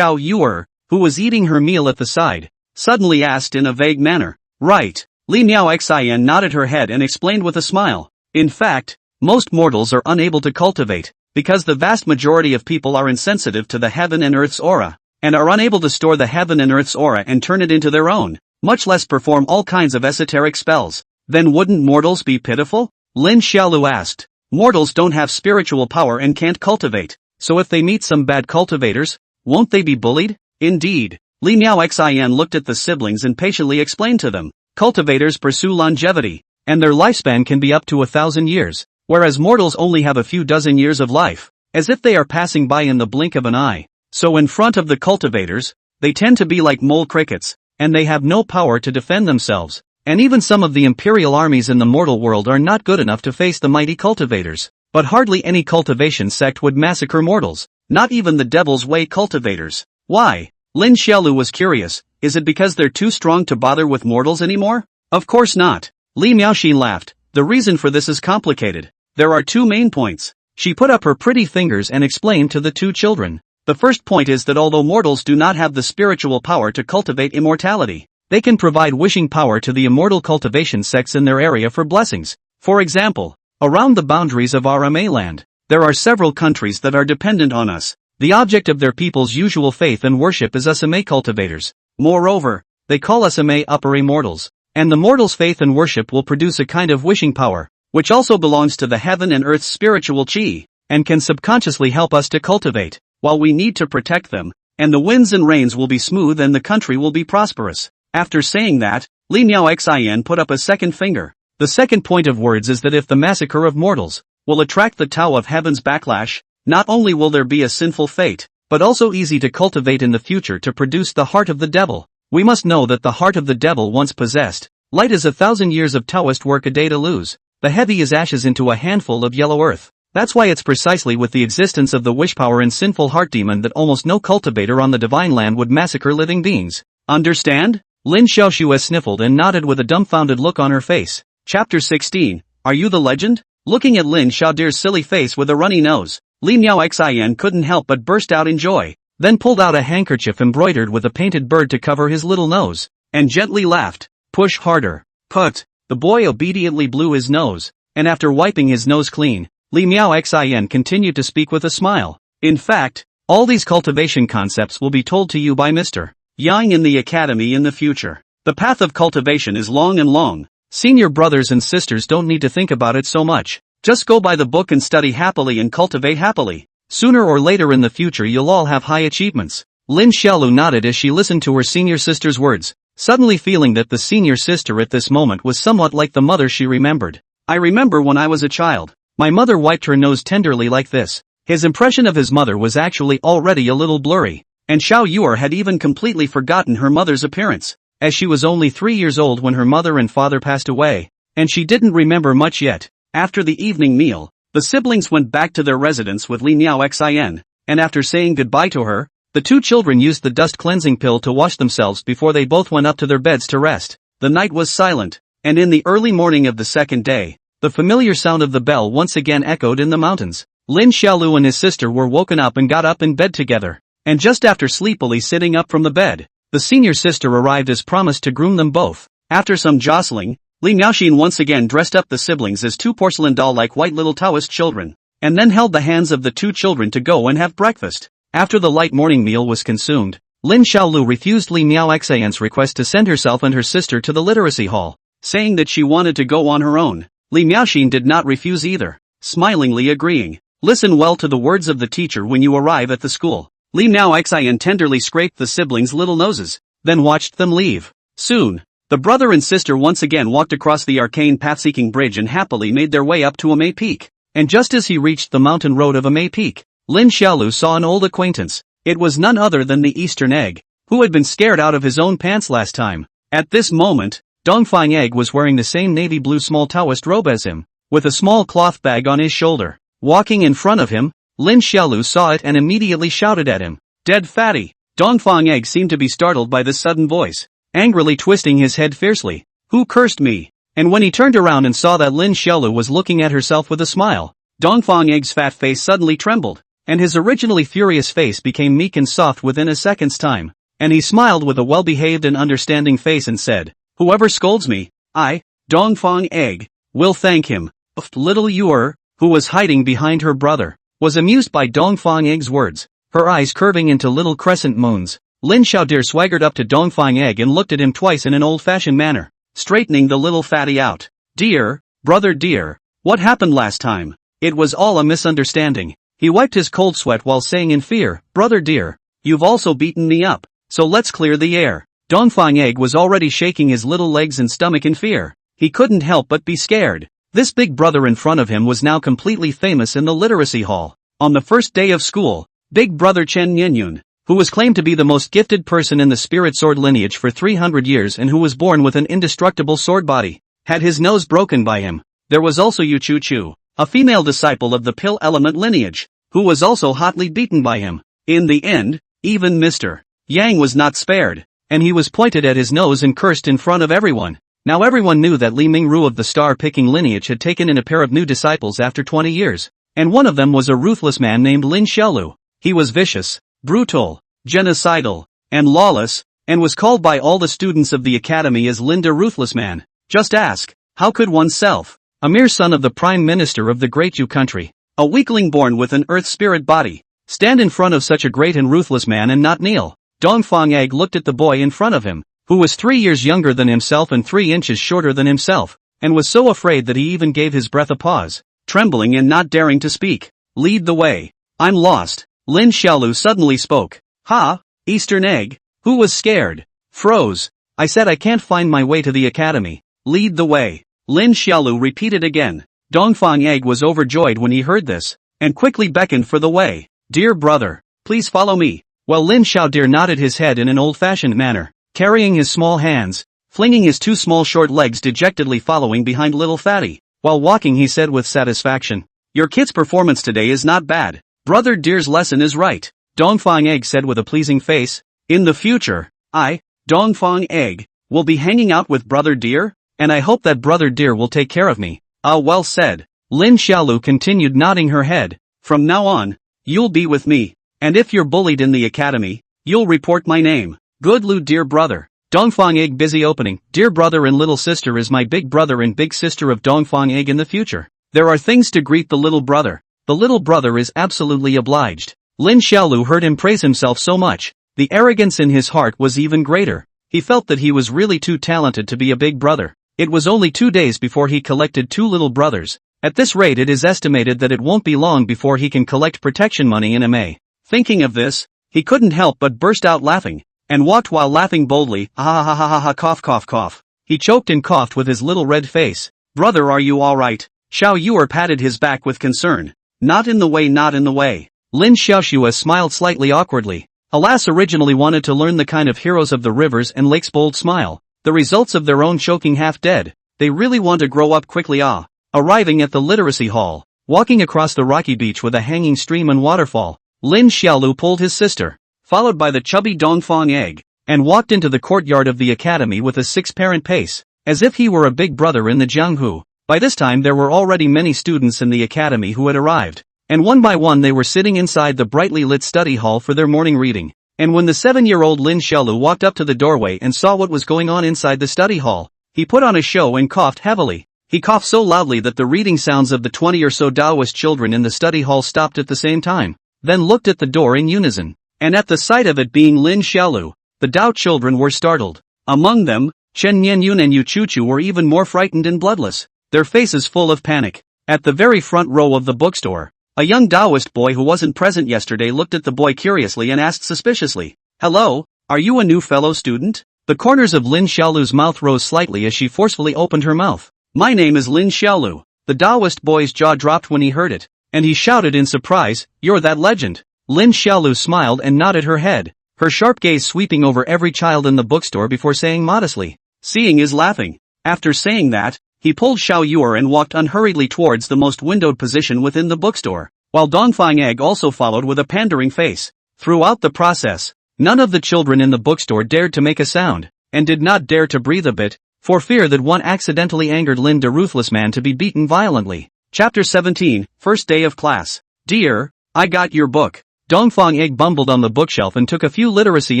Yuer, who was eating her meal at the side, suddenly asked in a vague manner. Right. Li Miaoxin nodded her head and explained with a smile. In fact, most mortals are unable to cultivate, because the vast majority of people are insensitive to the heaven and earth's aura, and are unable to store the heaven and earth's aura and turn it into their own, much less perform all kinds of esoteric spells. Then wouldn't mortals be pitiful? Lin Xiaolu asked. Mortals don't have spiritual power and can't cultivate, so if they meet some bad cultivators, won't they be bullied? Indeed. Li Miaoxin looked at the siblings and patiently explained to them. Cultivators pursue longevity, and their lifespan can be up to 1,000 years, whereas mortals only have a few dozen years of life, as if they are passing by in the blink of an eye. So in front of the cultivators, they tend to be like mole crickets, and they have no power to defend themselves. and even some of the imperial armies in the mortal world are not good enough to face the mighty cultivators. But hardly any cultivation sect would massacre mortals, not even the Devil's Way cultivators. Why? Lin Xiaolu was curious. Is it because they're too strong to bother with mortals anymore? Of course not. Li Miaoxin laughed. The reason for this is complicated. There are two main points. She put up her pretty fingers and explained to the two children. The first point is that although mortals do not have the spiritual power to cultivate immortality, they can provide wishing power to the immortal cultivation sects in their area for blessings. For example, around the boundaries of our Ame land, there are several countries that are dependent on us. The object of their people's usual faith and worship is us Ame cultivators. Moreover, they call us Ame upper immortals. And the mortal's faith and worship will produce a kind of wishing power, which also belongs to the heaven and earth's spiritual chi, and can subconsciously help us to cultivate, while we need to protect them, and the winds and rains will be smooth and the country will be prosperous. After saying that, Li Miao Xin put up a second finger. The second point of words is that if the massacre of mortals will attract the Tao of Heaven's backlash, not only will there be a sinful fate, but also easy to cultivate in the future to produce the heart of the devil. We must know that the heart of the devil once possessed, light is 1,000 years of Taoist work a day to lose, the heavy as ashes into a handful of yellow earth. That's why it's precisely with the existence of the wish power and sinful heart demon that almost no cultivator on the divine land would massacre living beings. Understand? Lin Xiaoxue sniffled and nodded with a dumbfounded look on her face. Chapter 16, Are You the Legend? Looking at Lin Xiaodir's silly face with a runny nose, Li Miao Xin couldn't help but burst out in joy, then pulled out a handkerchief embroidered with a painted bird to cover his little nose, and gently laughed. Push harder. Put. The boy obediently blew his nose, and after wiping his nose clean, Li Miao Xin continued to speak with a smile. In fact, all these cultivation concepts will be told to you by Mr. Yang in the academy in the future. The path of cultivation is long and long. Senior brothers and sisters don't need to think about it so much. Just go by the book and study happily and cultivate happily. Sooner or later in the future you'll all have high achievements. Lin Xiaolu nodded as she listened to her senior sister's words, suddenly feeling that the senior sister at this moment was somewhat like the mother she remembered. I remember when I was a child, my mother wiped her nose tenderly like this. His impression of his mother was actually already a little blurry, and Xiao Yuer had even completely forgotten her mother's appearance, as she was only 3 years old when her mother and father passed away, and she didn't remember much yet. After the evening meal, the siblings went back to their residence with Li Miao Xin, and after saying goodbye to her, the two children used the dust cleansing pill to wash themselves before they both went up to their beds to rest. The night was silent, and in the early morning of the second day, the familiar sound of the bell once again echoed in the mountains. Lin Xiaolu and his sister were woken up and got up in bed together, and just after sleepily sitting up from the bed, the senior sister arrived as promised to groom them both. After some jostling, Li Miaoxin once again dressed up the siblings as two porcelain doll-like white little Taoist children, and then held the hands of the two children to go and have breakfast. After the light morning meal was consumed, Lin Xiaolu refused Li Miao Xian's request to send herself and her sister to the literacy hall, saying that she wanted to go on her own. Li Miaoxin did not refuse either, smilingly agreeing. Listen well to the words of the teacher when you arrive at the school. Li Miao Xian tenderly scraped the siblings' little noses, then watched them leave. Soon, the brother and sister once again walked across the arcane path-seeking bridge and happily made their way up to Ame Peak. And just as he reached the mountain road of Ame Peak, Lin Xiaolu saw an old acquaintance. It was none other than the Eastern Egg, who had been scared out of his own pants last time. At this moment, Dongfang Egg was wearing the same navy blue small Taoist robe as him, with a small cloth bag on his shoulder. Walking in front of him, Lin Xiaolu saw it and immediately shouted at him. Dead fatty! Dongfang Egg seemed to be startled by this sudden voice, angrily twisting his head fiercely. Who cursed me? And when he turned around and saw that Lin Xiaolu was looking at herself with a smile, Dongfang Egg's fat face suddenly trembled, and his originally furious face became meek and soft within a second's time, and he smiled with a well-behaved and understanding face and said, Whoever scolds me, I, Dongfang Egg, will thank him. Little Yuer, who was hiding behind her brother, was amused by Dongfang Egg's words, her eyes curving into little crescent moons. Lin Xiaodir swaggered up to Dongfang Egg and looked at him twice in an old-fashioned manner, straightening the little fatty out. Dear, brother dear, what happened last time? It was all a misunderstanding. He wiped his cold sweat while saying in fear, Brother dear, you've also beaten me up, so let's clear the air. Dongfang Egg was already shaking his little legs and stomach in fear. He couldn't help but be scared. This big brother in front of him was now completely famous in the literacy hall. On the first day of school, Big Brother Chen Yenyun, who was claimed to be the most gifted person in the spirit sword lineage for 300 years and who was born with an indestructible sword body, had his nose broken by him. There was also Yu Chu Chu, a female disciple of the pill element lineage, who was also hotly beaten by him. In the end, even Mr. Yang was not spared, and he was pointed at his nose and cursed in front of everyone. Now everyone knew that Li Mingru of the star-picking lineage had taken in a pair of new disciples after 20 years, and one of them was a ruthless man named Lin Xiaolu. He was vicious, brutal, genocidal, and lawless, and was called by all the students of the academy as Linda Ruthless Man. Just ask, how could oneself, a mere son of the Prime Minister of the Great Yu country, a weakling born with an earth spirit body, stand in front of such a great and ruthless man and not kneel? Dongfang Egg looked at the boy in front of him, who was 3 years younger than himself and 3 inches shorter than himself, and was so afraid that he even gave his breath a pause, trembling and not daring to speak. Lead the way. I'm lost. Lin Xiaolu suddenly spoke. Ha, Eastern Egg, who was scared, froze. I said I can't find my way to the academy. Lead the way. Lin Xiaolu repeated again. Dongfang Egg was overjoyed when he heard this, and quickly beckoned for the way. Dear brother, please follow me. While Lin Xiaodir nodded his head in an old-fashioned manner, carrying his small hands, flinging his 2 small short legs dejectedly following behind little Fatty. While walking he said with satisfaction, your kid's performance today is not bad. Brother Deer's lesson is right. Dongfang Egg said with a pleasing face. In the future, I, Dongfang Egg, will be hanging out with Brother Deer, and I hope that Brother Deer will take care of me. Ah, well said. Lin Xiaolu continued nodding her head. From now on, you'll be with me, and if you're bullied in the academy, you'll report my name. Good Lu dear brother. Dongfang Egg busy opening. Dear brother and little sister is my big brother and big sister of Dongfang Egg in the future. There are things to greet the little brother. The little brother is absolutely obliged. Lin Xiaolu heard him praise himself so much. The arrogance in his heart was even greater. He felt that he was really too talented to be a big brother. It was only 2 days before he collected 2 little brothers. At this rate it is estimated that it won't be long before he can collect protection money in MA. Thinking of this, he couldn't help but burst out laughing, and walked while laughing boldly. Ah ha ha ha ha cough cough cough. He choked and coughed with his little red face. Brother, are you alright? Xiao Yuer patted his back with concern. Not in the way, not in the way. Lin Xiaoxua smiled slightly awkwardly. Alas, originally wanted to learn the kind of heroes of the rivers and lakes bold smile. The results of their own choking half dead. They really want to grow up quickly. Ah. Arriving at the literacy hall, walking across the rocky beach with a hanging stream and waterfall, Lin Xiaolu pulled his sister, followed by the chubby Dongfang Egg, and walked into the courtyard of the academy with a 6-parent pace, as if he were a big brother in the Jianghu. By this time there were already many students in the academy who had arrived, and one by one they were sitting inside the brightly lit study hall for their morning reading. And when the 7-year-old Lin Xiaolu walked up to the doorway and saw what was going on inside the study hall, he put on a show and coughed heavily. He coughed so loudly that the reading sounds of the 20 or so Taoist children in the study hall stopped at the same time, then looked at the door in unison. And at the sight of it being Lin Xiaolu, the Dao children were startled. Among them, Chen Nianyun and Yu Chuchu were even more frightened and bloodless, their faces full of panic. At the very front row of the bookstore, a young Taoist boy who wasn't present yesterday looked at the boy curiously and asked suspiciously, "Hello, are you a new fellow student?" The corners of Lin Xiaolu's mouth rose slightly as she forcefully opened her mouth. "My name is Lin Xiaolu." The Taoist boy's jaw dropped when he heard it, and he shouted in surprise, "You're that legend." Lin Xiaolu smiled and nodded her head, her sharp gaze sweeping over every child in the bookstore before saying modestly, "Seeing is laughing." After saying that, he pulled Xiao Yuer and walked unhurriedly towards the most windowed position within the bookstore, while Dongfang Egg also followed with a pandering face. Throughout the process, none of the children in the bookstore dared to make a sound, and did not dare to breathe a bit, for fear that one accidentally angered Lin the Ruthless Man to be beaten violently. Chapter 17, First Day of Class. Dear, I got your book. Dongfang Egg bumbled on the bookshelf and took a few literacy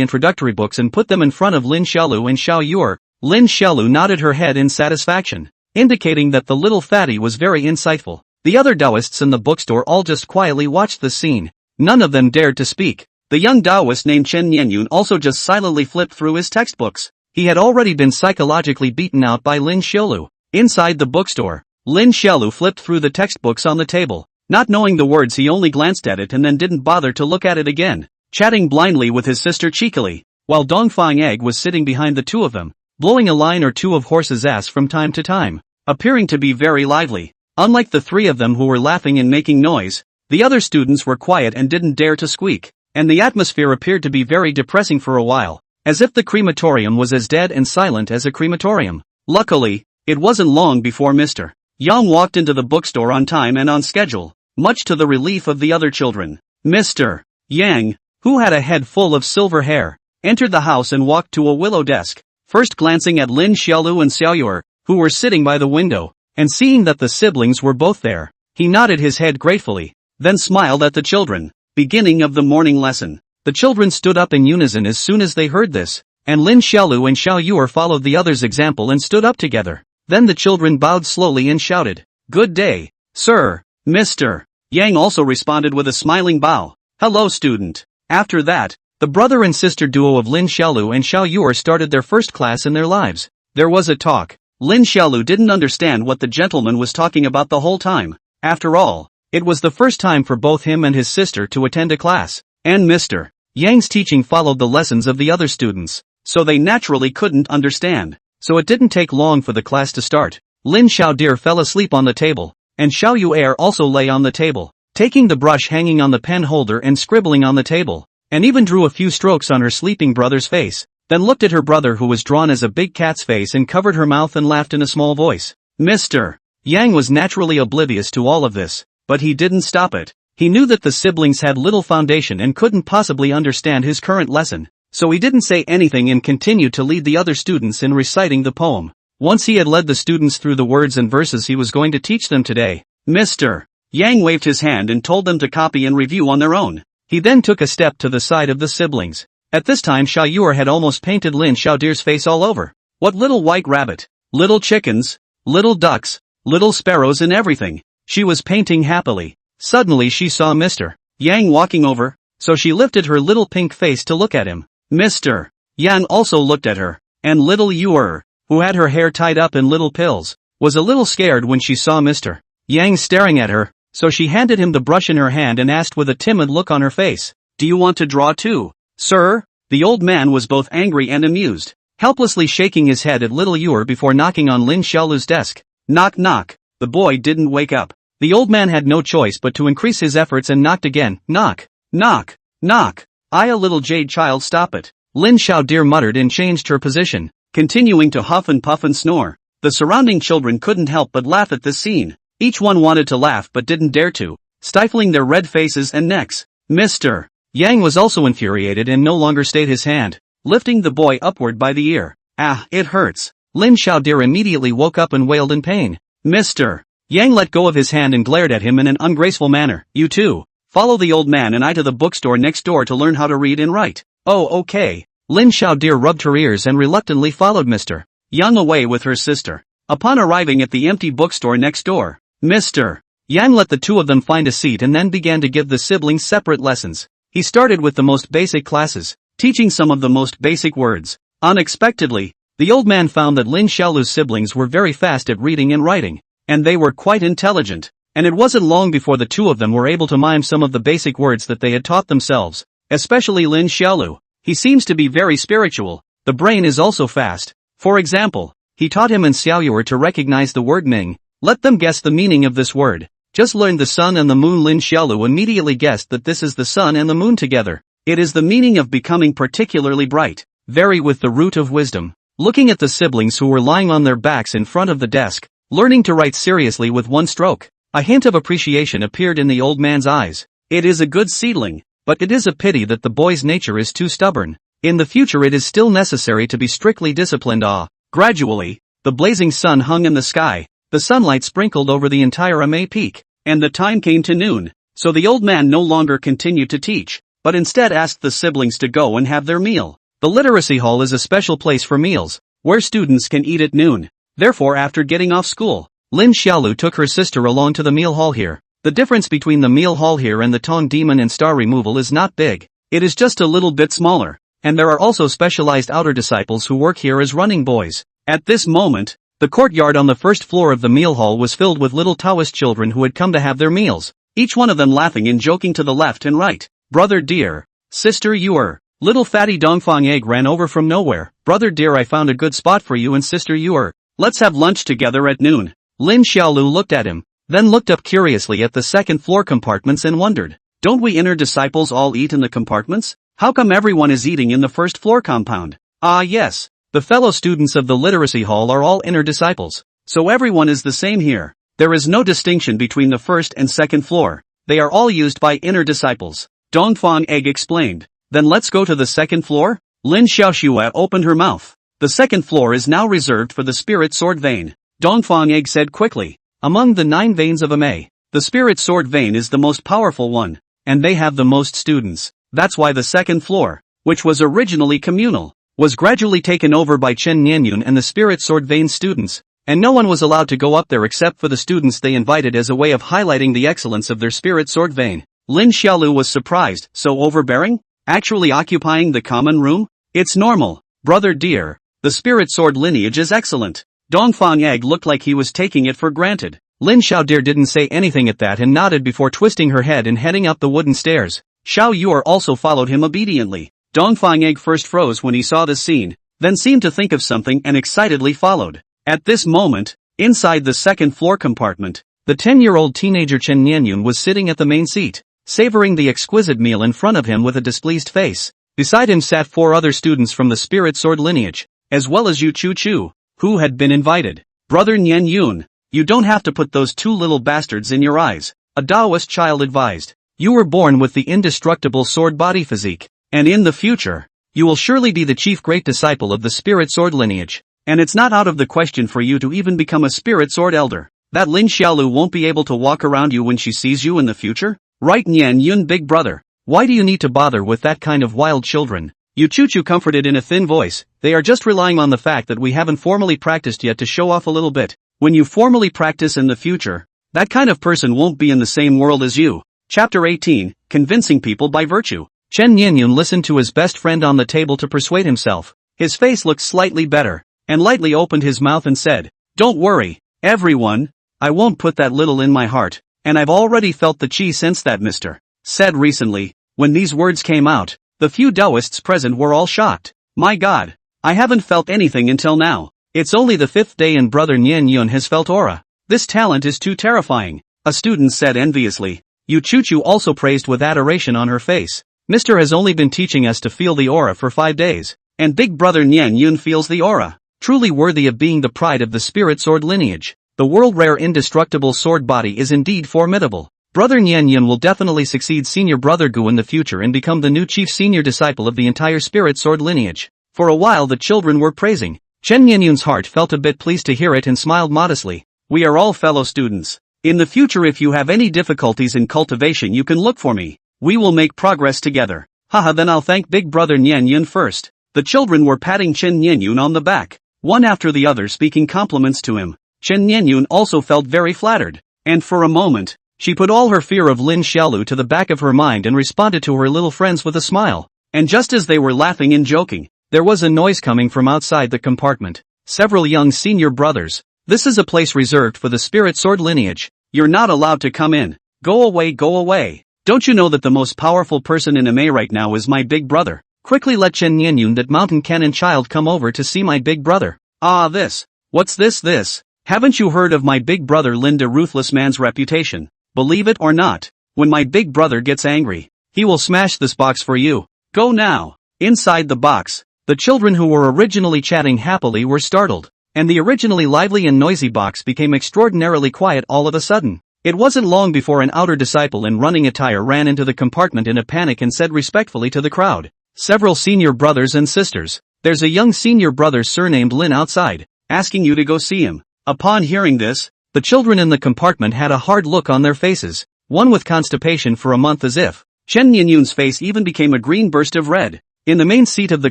introductory books and put them in front of Lin Xiaolu and Xiao Yuer. Lin Xiaolu nodded her head in satisfaction, indicating that the little fatty was very insightful. The other Taoists in the bookstore all just quietly watched the scene. None of them dared to speak. The young Taoist named Chen Nianyun also just silently flipped through his textbooks. He had already been psychologically beaten out by Lin Xiaolu. Inside the bookstore, Lin Xiaolu flipped through the textbooks on the table. Not knowing the words, he only glanced at it and then didn't bother to look at it again, chatting blindly with his sister cheekily, while Dongfang Egg was sitting behind the two of them, blowing a line or two of horse's ass from time to time, appearing to be very lively. Unlike the three of them who were laughing and making noise, the other students were quiet and didn't dare to squeak. and the atmosphere appeared to be very depressing for a while, as if the crematorium was as dead and silent as a crematorium. Luckily, it wasn't long before Mr. Yang walked into the bookstore on time and on schedule, much to the relief of the other children. Mr. Yang, who had a head full of silver hair, entered the house and walked to a willow desk, first glancing at Lin Xiaolu and Xiaoyue, who were sitting by the window, and seeing that the siblings were both there, he nodded his head gratefully, then smiled at the children. Beginning of the morning lesson. The children stood up in unison as soon as they heard this, and Lin Xiaolu and Xiaoyue followed the others' example and stood up together. Then the children bowed slowly and shouted, "Good day, sir." Mr. Yang also responded with a smiling bow. "Hello, student." After that, the brother and sister duo of Lin Xiaolu and Xiaoyue started their first class in their lives. There was a talk. Lin Xiaolu didn't understand what the gentleman was talking about the whole time. After all, it was the first time for both him and his sister to attend a class, and Mr. Yang's teaching followed the lessons of the other students, so they naturally couldn't understand. So it didn't take long for the class to start. Lin Xiaodir fell asleep on the table, and Xiaoyue also lay on the table, taking the brush hanging on the pen holder and scribbling on the table, and even drew a few strokes on her sleeping brother's face, then looked at her brother who was drawn as a big cat's face and covered her mouth and laughed in a small voice. Mr. Yang was naturally oblivious to all of this, but he didn't stop it. He knew that the siblings had little foundation and couldn't possibly understand his current lesson, so he didn't say anything and continued to lead the other students in reciting the poem. Once he had led the students through the words and verses he was going to teach them today, Mr. Yang waved his hand and told them to copy and review on their own. He then took a step to the side of the siblings. At this time Xiaoyue had almost painted Lin Xiaodir's face all over. What little white rabbit, little chickens, little ducks, little sparrows and everything. She was painting happily. Suddenly she saw Mr. Yang walking over, so she lifted her little pink face to look at him. Mr. Yang also looked at her, and little Yue, who had her hair tied up in little pills, was a little scared when she saw Mr. Yang staring at her, so she handed him the brush in her hand and asked with a timid look on her face, "Do you want to draw too, sir?" The old man was both angry and amused, helplessly shaking his head at little Yue before knocking on Lin Xiaolu's desk. Knock knock. The boy didn't wake up. The old man had no choice but to increase his efforts and knocked again. Knock, knock, knock. A little jade child, stop it. Lin Xiaodir muttered and changed her position, continuing to huff and puff and snore. The surrounding children couldn't help but laugh at this scene. Each one wanted to laugh but didn't dare to, stifling their red faces and necks. Mr. Yang was also infuriated and no longer stayed his hand, lifting the boy upward by the ear. "Ah, it hurts." Lin Xiaodir immediately woke up and wailed in pain. Mr. Yang let go of his hand and glared at him in an ungraceful manner. "You too. Follow the old man and I to the bookstore next door to learn how to read and write." "Oh, okay." Lin Xiaodir rubbed her ears and reluctantly followed Mr. Yang away with her sister. Upon arriving at the empty bookstore next door, Mr. Yang let the two of them find a seat and then began to give the siblings separate lessons. He started with the most basic classes, teaching some of the most basic words. Unexpectedly, the old man found that Lin Xiaolu's siblings were very fast at reading and writing, and they were quite intelligent, and it wasn't long before the two of them were able to mime some of the basic words that they had taught themselves, especially Lin Xiaolu. He seems to be very spiritual. The brain is also fast. For example, he taught him and Xiaoyue to recognize the word Ming. Let them guess the meaning of this word. Just learned the sun and the moon. Lin Xiaolu immediately guessed that this is the sun and the moon together. It is the meaning of becoming particularly bright, very with the root of wisdom. Looking at the siblings who were lying on their backs in front of the desk, learning to write seriously with one stroke, a hint of appreciation appeared in the old man's eyes. It is a good seedling, but it is a pity that the boy's nature is too stubborn. In the future it is still necessary to be strictly disciplined. Gradually, the blazing sun hung in the sky, the sunlight sprinkled over the entire Amei Peak, and the time came to noon, so the old man no longer continued to teach, but instead asked the siblings to go and have their meal. The literacy hall is a special place for meals, where students can eat at noon. Therefore, after getting off school, Lin Xiaolu took her sister along to the meal hall here. The difference between the meal hall here and the Tong Demon and Star Removal is not big. It is just a little bit smaller, and there are also specialized outer disciples who work here as running boys. At this moment, the courtyard on the first floor of the meal hall was filled with little Taoist children who had come to have their meals, each one of them laughing and joking to the left and right. "Brother dear, sister Yue." Little fatty Dongfang egg ran over from nowhere. "Brother dear, I found a good spot for you and sister Yue. Let's have lunch together at noon." Lin Xiaolu looked at him, then looked up curiously at the second floor compartments and wondered, Don't we inner disciples all eat in the compartments? How come everyone is eating in the first floor compound? Ah yes, the fellow students of the literacy hall are all inner disciples. So everyone is the same here. There is no distinction between the first and second floor. They are all used by inner disciples. Dongfang Egg explained. Then let's go to the second floor? Lin Xiaoxue opened her mouth. The second floor is now reserved for the spirit sword vein. Dongfang Egg said quickly. Among the 9 veins of Ame, the spirit sword vein is the most powerful one, and they have the most students. That's why the second floor, which was originally communal, was gradually taken over by Chen Nianyun and the spirit sword vein students, and no one was allowed to go up there except for the students they invited as a way of highlighting the excellence of their spirit sword vein. Lin Xiaolu was surprised. So overbearing? Actually occupying the common room? It's normal, brother dear. The spirit sword lineage is excellent. Dongfang Egg looked like he was taking it for granted. Lin Xiaodir didn't say anything at that and nodded before twisting her head and heading up the wooden stairs. Xiao Yuer also followed him obediently. Dongfang Egg first froze when he saw this scene, then seemed to think of something and excitedly followed. At this moment, inside the second floor compartment, the 10-year-old teenager Chen Nianyun was sitting at the main seat, savoring the exquisite meal in front of him with a displeased face. Beside him sat 4 other students from the spirit sword lineage, as well as Yu Chu Chu, who had been invited. Brother Nianyun, you don't have to put those 2 little bastards in your eyes, a Taoist child advised. You were born with the indestructible sword body physique, and in the future, you will surely be the chief great disciple of the spirit sword lineage, and it's not out of the question for you to even become a spirit sword elder. That Lin Xiaolu won't be able to walk around you when she sees you in the future? Right, Nianyun big brother? Why do you need to bother with that kind of wild children? Yu Chu Chu comforted in a thin voice. They are just relying on the fact that we haven't formally practiced yet to show off a little bit. When you formally practice in the future, that kind of person won't be in the same world as you. Chapter 18, Convincing People by Virtue. Chen Nianyun listened to his best friend on the table to persuade himself. His face looked slightly better, and lightly opened his mouth and said, "Don't worry, everyone, I won't put that little in my heart, and I've already felt the chi since that Mr. said recently." When these words came out, the few Taoists present were all shocked. My God, I haven't felt anything until now. It's only the 5th day and brother Nianyun has felt aura. This talent is too terrifying, a student said enviously. Yu Chu Chu also praised with adoration on her face. Mr. has only been teaching us to feel the aura for 5 days, and big brother Nianyun feels the aura. Truly worthy of being the pride of the spirit sword lineage. The world-rare indestructible sword body is indeed formidable. Brother Nianyun will definitely succeed senior brother Gu in the future and become the new chief senior disciple of the entire spirit sword lineage. For a while the children were praising. Chen Nianyun's heart felt a bit pleased to hear it and smiled modestly. We are all fellow students. In the future if you have any difficulties in cultivation you can look for me. We will make progress together. Haha, then I'll thank big brother Nianyun first. The children were patting Chen Nianyun on the back, one after the other speaking compliments to him. Chen Nianyun also felt very flattered, and for a moment, she put all her fear of Lin Xiaolu to the back of her mind and responded to her little friends with a smile. And just as they were laughing and joking, there was a noise coming from outside the compartment. Several young senior brothers. This is a place reserved for the spirit sword lineage. You're not allowed to come in. Go away, go away. Don't you know that the most powerful person in Ame right now is my big brother? Quickly let Chen Nianyun that mountain cannon child come over to see my big brother. Ah this. What's this? Haven't you heard of my big brother Linda Ruthless Man's reputation? Believe it or not, when my big brother gets angry, he will smash this box for you. Go now. Inside the box, the children who were originally chatting happily were startled, and the originally lively and noisy box became extraordinarily quiet all of a sudden. It wasn't long before an outer disciple in running attire ran into the compartment in a panic and said respectfully to the crowd, "Several senior brothers and sisters, there's a young senior brother surnamed Lin outside, asking you to go see him." Upon hearing this, the children in the compartment had a hard look on their faces, one with constipation for a month as if. Chen Nianyun's face even became a green burst of red. In the main seat of the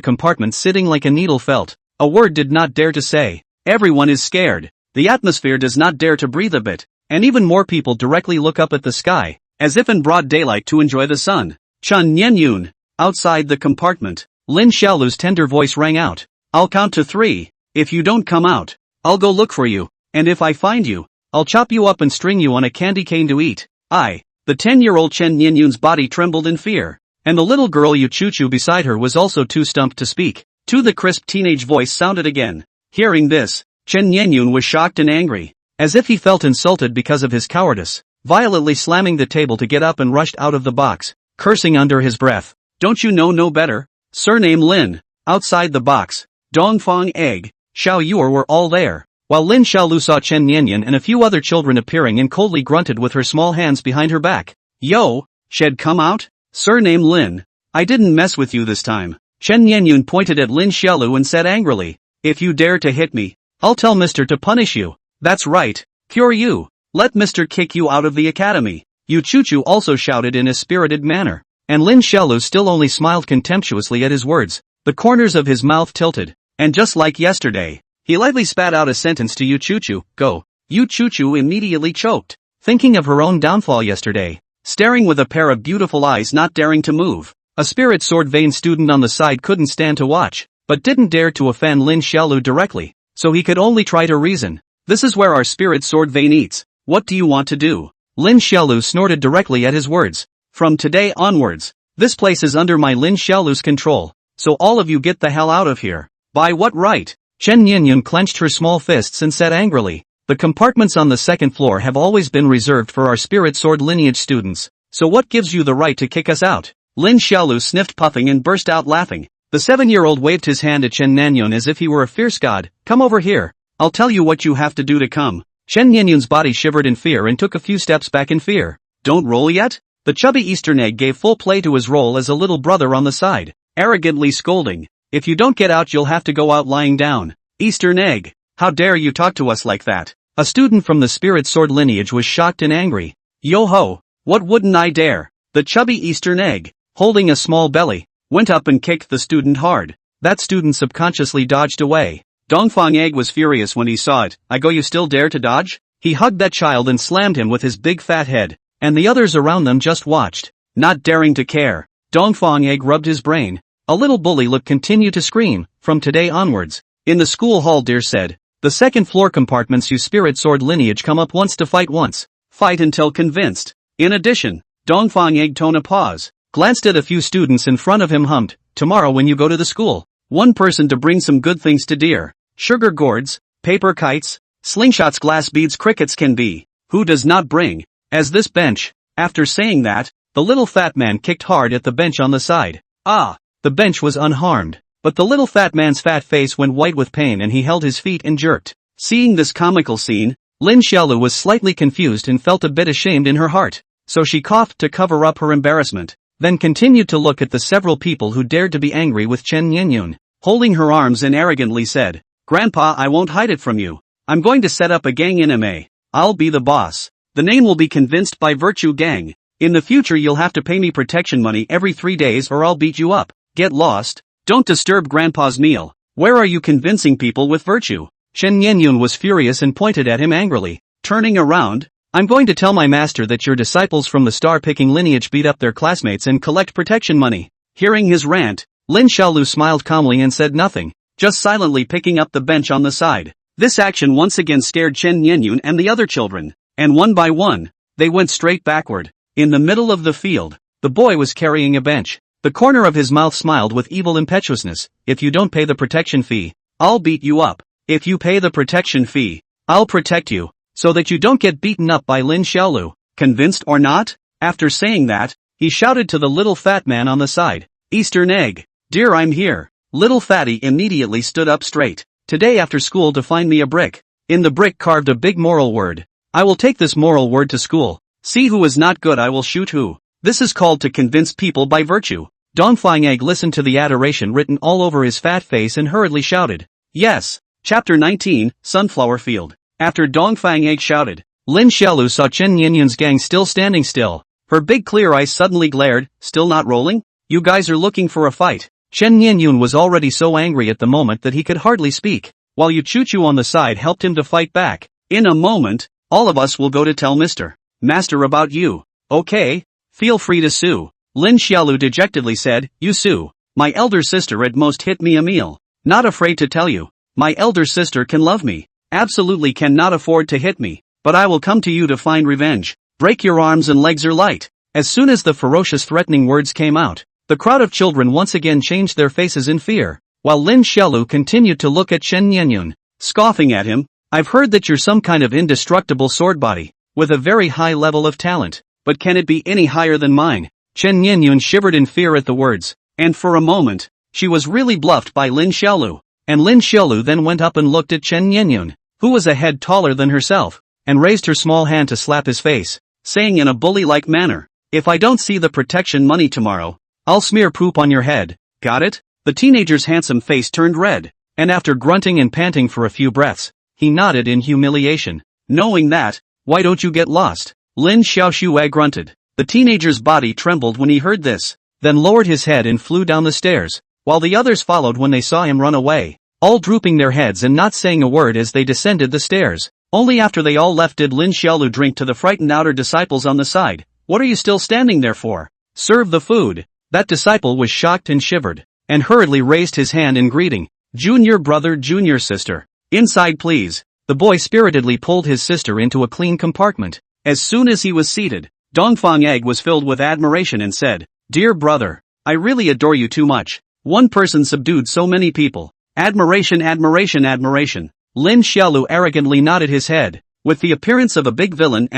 compartment sitting like a needle felt, a word did not dare to say. Everyone is scared. The atmosphere does not dare to breathe a bit, and even more people directly look up at the sky, as if in broad daylight to enjoy the sun. Chen Nianyun. Outside the compartment, Lin Xiaolu's tender voice rang out. I'll count to 3. If you don't come out, I'll go look for you, and if I find you, I'll chop you up and string you on a candy cane to eat. The 10-year-old Chen Nianyun's body trembled in fear, and the little girl Yu Chu Chu beside her was also too stumped to speak. The crisp teenage voice sounded again. Hearing this, Chen Nianyun was shocked and angry, as if he felt insulted because of his cowardice. violently slamming the table to get up and rushed out of the box, cursing under his breath. Don't you know no better? Surname Lin. Outside the box, Dongfang Egg, Xiao Yuer were all there, while Lin Xiaolu saw Chen Nianyan and a few other children appearing and coldly grunted with her small hands behind her back. Yo, shed come out? Surname Lin. I didn't mess with you this time. Chen Nianyan pointed at Lin Xiaolu and said angrily, if you dare to hit me, I'll tell Mr. to punish you. That's right, cure you. Let Mr. kick you out of the academy. Yu Chuchu also shouted in a spirited manner, and Lin Xiaolu still only smiled contemptuously at his words. The corners of his mouth tilted, and just like yesterday, he lightly spat out a sentence to Yu Chuchu, go. Yu Chuchu immediately choked, thinking of her own downfall yesterday, staring with a pair of beautiful eyes not daring to move. A spirit sword vein student on the side couldn't stand to watch, but didn't dare to offend Lin Xiaolu directly, so he could only try to reason. This is where our spirit sword vein eats. What do you want to do? Lin Xiaolu snorted directly at his words. From today onwards, this place is under my Lin Xiaolu's control. So all of you get the hell out of here. By what right? Chen Nianyan clenched her small fists and said angrily, the compartments on the second floor have always been reserved for our spirit sword lineage students, so what gives you the right to kick us out? Lin Xiaolu sniffed puffing and burst out laughing. The 7-year-old waved his hand at Chen Nianyan as if he were a fierce god. Come over here. I'll tell you what you have to do to come. Chen Nianyan's body shivered in fear and took a few steps back in fear. Don't roll yet? The chubby Eastern egg gave full play to his role as a little brother on the side, arrogantly scolding, if you don't get out you'll have to go out lying down. Eastern egg, how dare you talk to us like that? A student from the spirit sword lineage was shocked and angry. Yo ho, what wouldn't I dare? The chubby Eastern egg, holding a small belly, went up and kicked the student hard. That student subconsciously dodged away. Dongfang Egg was furious when he saw it. I go, you still dare to dodge? He hugged that child and slammed him with his big fat head, and the others around them just watched, not daring to care. Dongfang Egg rubbed his brain. A little bully look continued to scream, from today onwards. In the school hall Deer said, the second floor compartments you spirit sword lineage come up once to fight once. Fight until convinced. In addition, Dongfang Egg tone a pause, glanced at a few students in front of him hummed, tomorrow when you go to the school, one person to bring some good things to Deer. Sugar gourds, paper kites, slingshots, glass beads, crickets can be. Who does not bring? As this bench. After saying that, the little fat man kicked hard at the bench on the side. Ah! The bench was unharmed, but the little fat man's fat face went white with pain and he held his feet and jerked. Seeing this comical scene, Lin Xiaolu was slightly confused and felt a bit ashamed in her heart, so she coughed to cover up her embarrassment, then continued to look at the several people who dared to be angry with Chen Nianyan, holding her arms and arrogantly said, Grandpa, I won't hide it from you. I'm going to set up a gang anime. I'll be the boss. The name will be Convinced by Virtue Gang. In the future you'll have to pay me protection money every 3 days or I'll beat you up. Get lost. Don't disturb Grandpa's meal. Where are you convincing people with virtue? Chen Nianyan was furious and pointed at him angrily. Turning around, I'm going to tell my master that your disciples from the star-picking lineage beat up their classmates and collect protection money. Hearing his rant, Lin Xiaolu smiled calmly and said nothing, just silently picking up the bench on the side. This action once again scared Chen Nianyan and the other children, and one by one, they went straight backward. In the middle of the field, the boy was carrying a bench. The corner of his mouth smiled with evil impetuousness. If you don't pay the protection fee, I'll beat you up. If you pay the protection fee, I'll protect you, so that you don't get beaten up by Lin Xiaolu. Convinced or not? After saying that, he shouted to the little fat man on the side, Eastern egg, dear, I'm here. Little fatty immediately stood up straight. Today after school to find me a brick. In the brick carved a big moral word. I will take this moral word to school. See who is not good, I will shoot who. This is called to convince people by virtue. Dongfang Egg listened to the adoration written all over his fat face and hurriedly shouted, yes. Chapter 19, Sunflower Field. After Dongfang Egg shouted, Lin Xiaolu saw Chen Nianyan's gang still standing still. Her big clear eyes suddenly glared, still not rolling? You guys are looking for a fight. Chen Nianyan was already so angry at the moment that he could hardly speak, while Yu Chuchu on the side helped him to fight back. In a moment, all of us will go to tell Mr. Master about you. Okay? Feel free to sue. Lin Xiaolu dejectedly said, you sue. My elder sister at most hit me a meal. Not afraid to tell you. My elder sister can love me. Absolutely cannot afford to hit me. But I will come to you to find revenge. Break your arms and legs are light. As soon as the ferocious threatening words came out, the crowd of children once again changed their faces in fear, while Lin Xiaolu continued to look at Chen Nianyan, scoffing at him. I've heard that you're some kind of indestructible sword body. with a very high level of talent. But can it be any higher than mine? Chen Nianyun shivered in fear at the words, and for a moment, she was really bluffed by Lin Xiaolu. And Lin Xiaolu then went up and looked at Chen Nianyun, who was a head taller than herself, and raised her small hand to slap his face, saying in a bully-like manner, "If I don't see the protection money tomorrow, I'll smear poop on your head, got it?" The teenager's handsome face turned red, and after grunting and panting for a few breaths, he nodded in humiliation. "Knowing that, why don't you get lost?" Lin Xiaoxue grunted. The teenager's body trembled when he heard this, then lowered his head and flew down the stairs, while the others followed when they saw him run away, all drooping their heads and not saying a word as they descended the stairs. Only after they all left did Lin Xiaolu drink to the frightened outer disciples on the side. "What are you still standing there for? Serve the food." That disciple was shocked and shivered, and hurriedly raised his hand in greeting. "Junior brother, junior sister. Inside please." The boy spiritedly pulled his sister into a clean compartment. As soon as he was seated, Dongfang Egg was filled with admiration and said, "Dear brother, I really adore you too much. One person subdued so many people. Admiration, admiration, admiration." Lin Xiaolu arrogantly nodded his head, with the appearance of a big villain,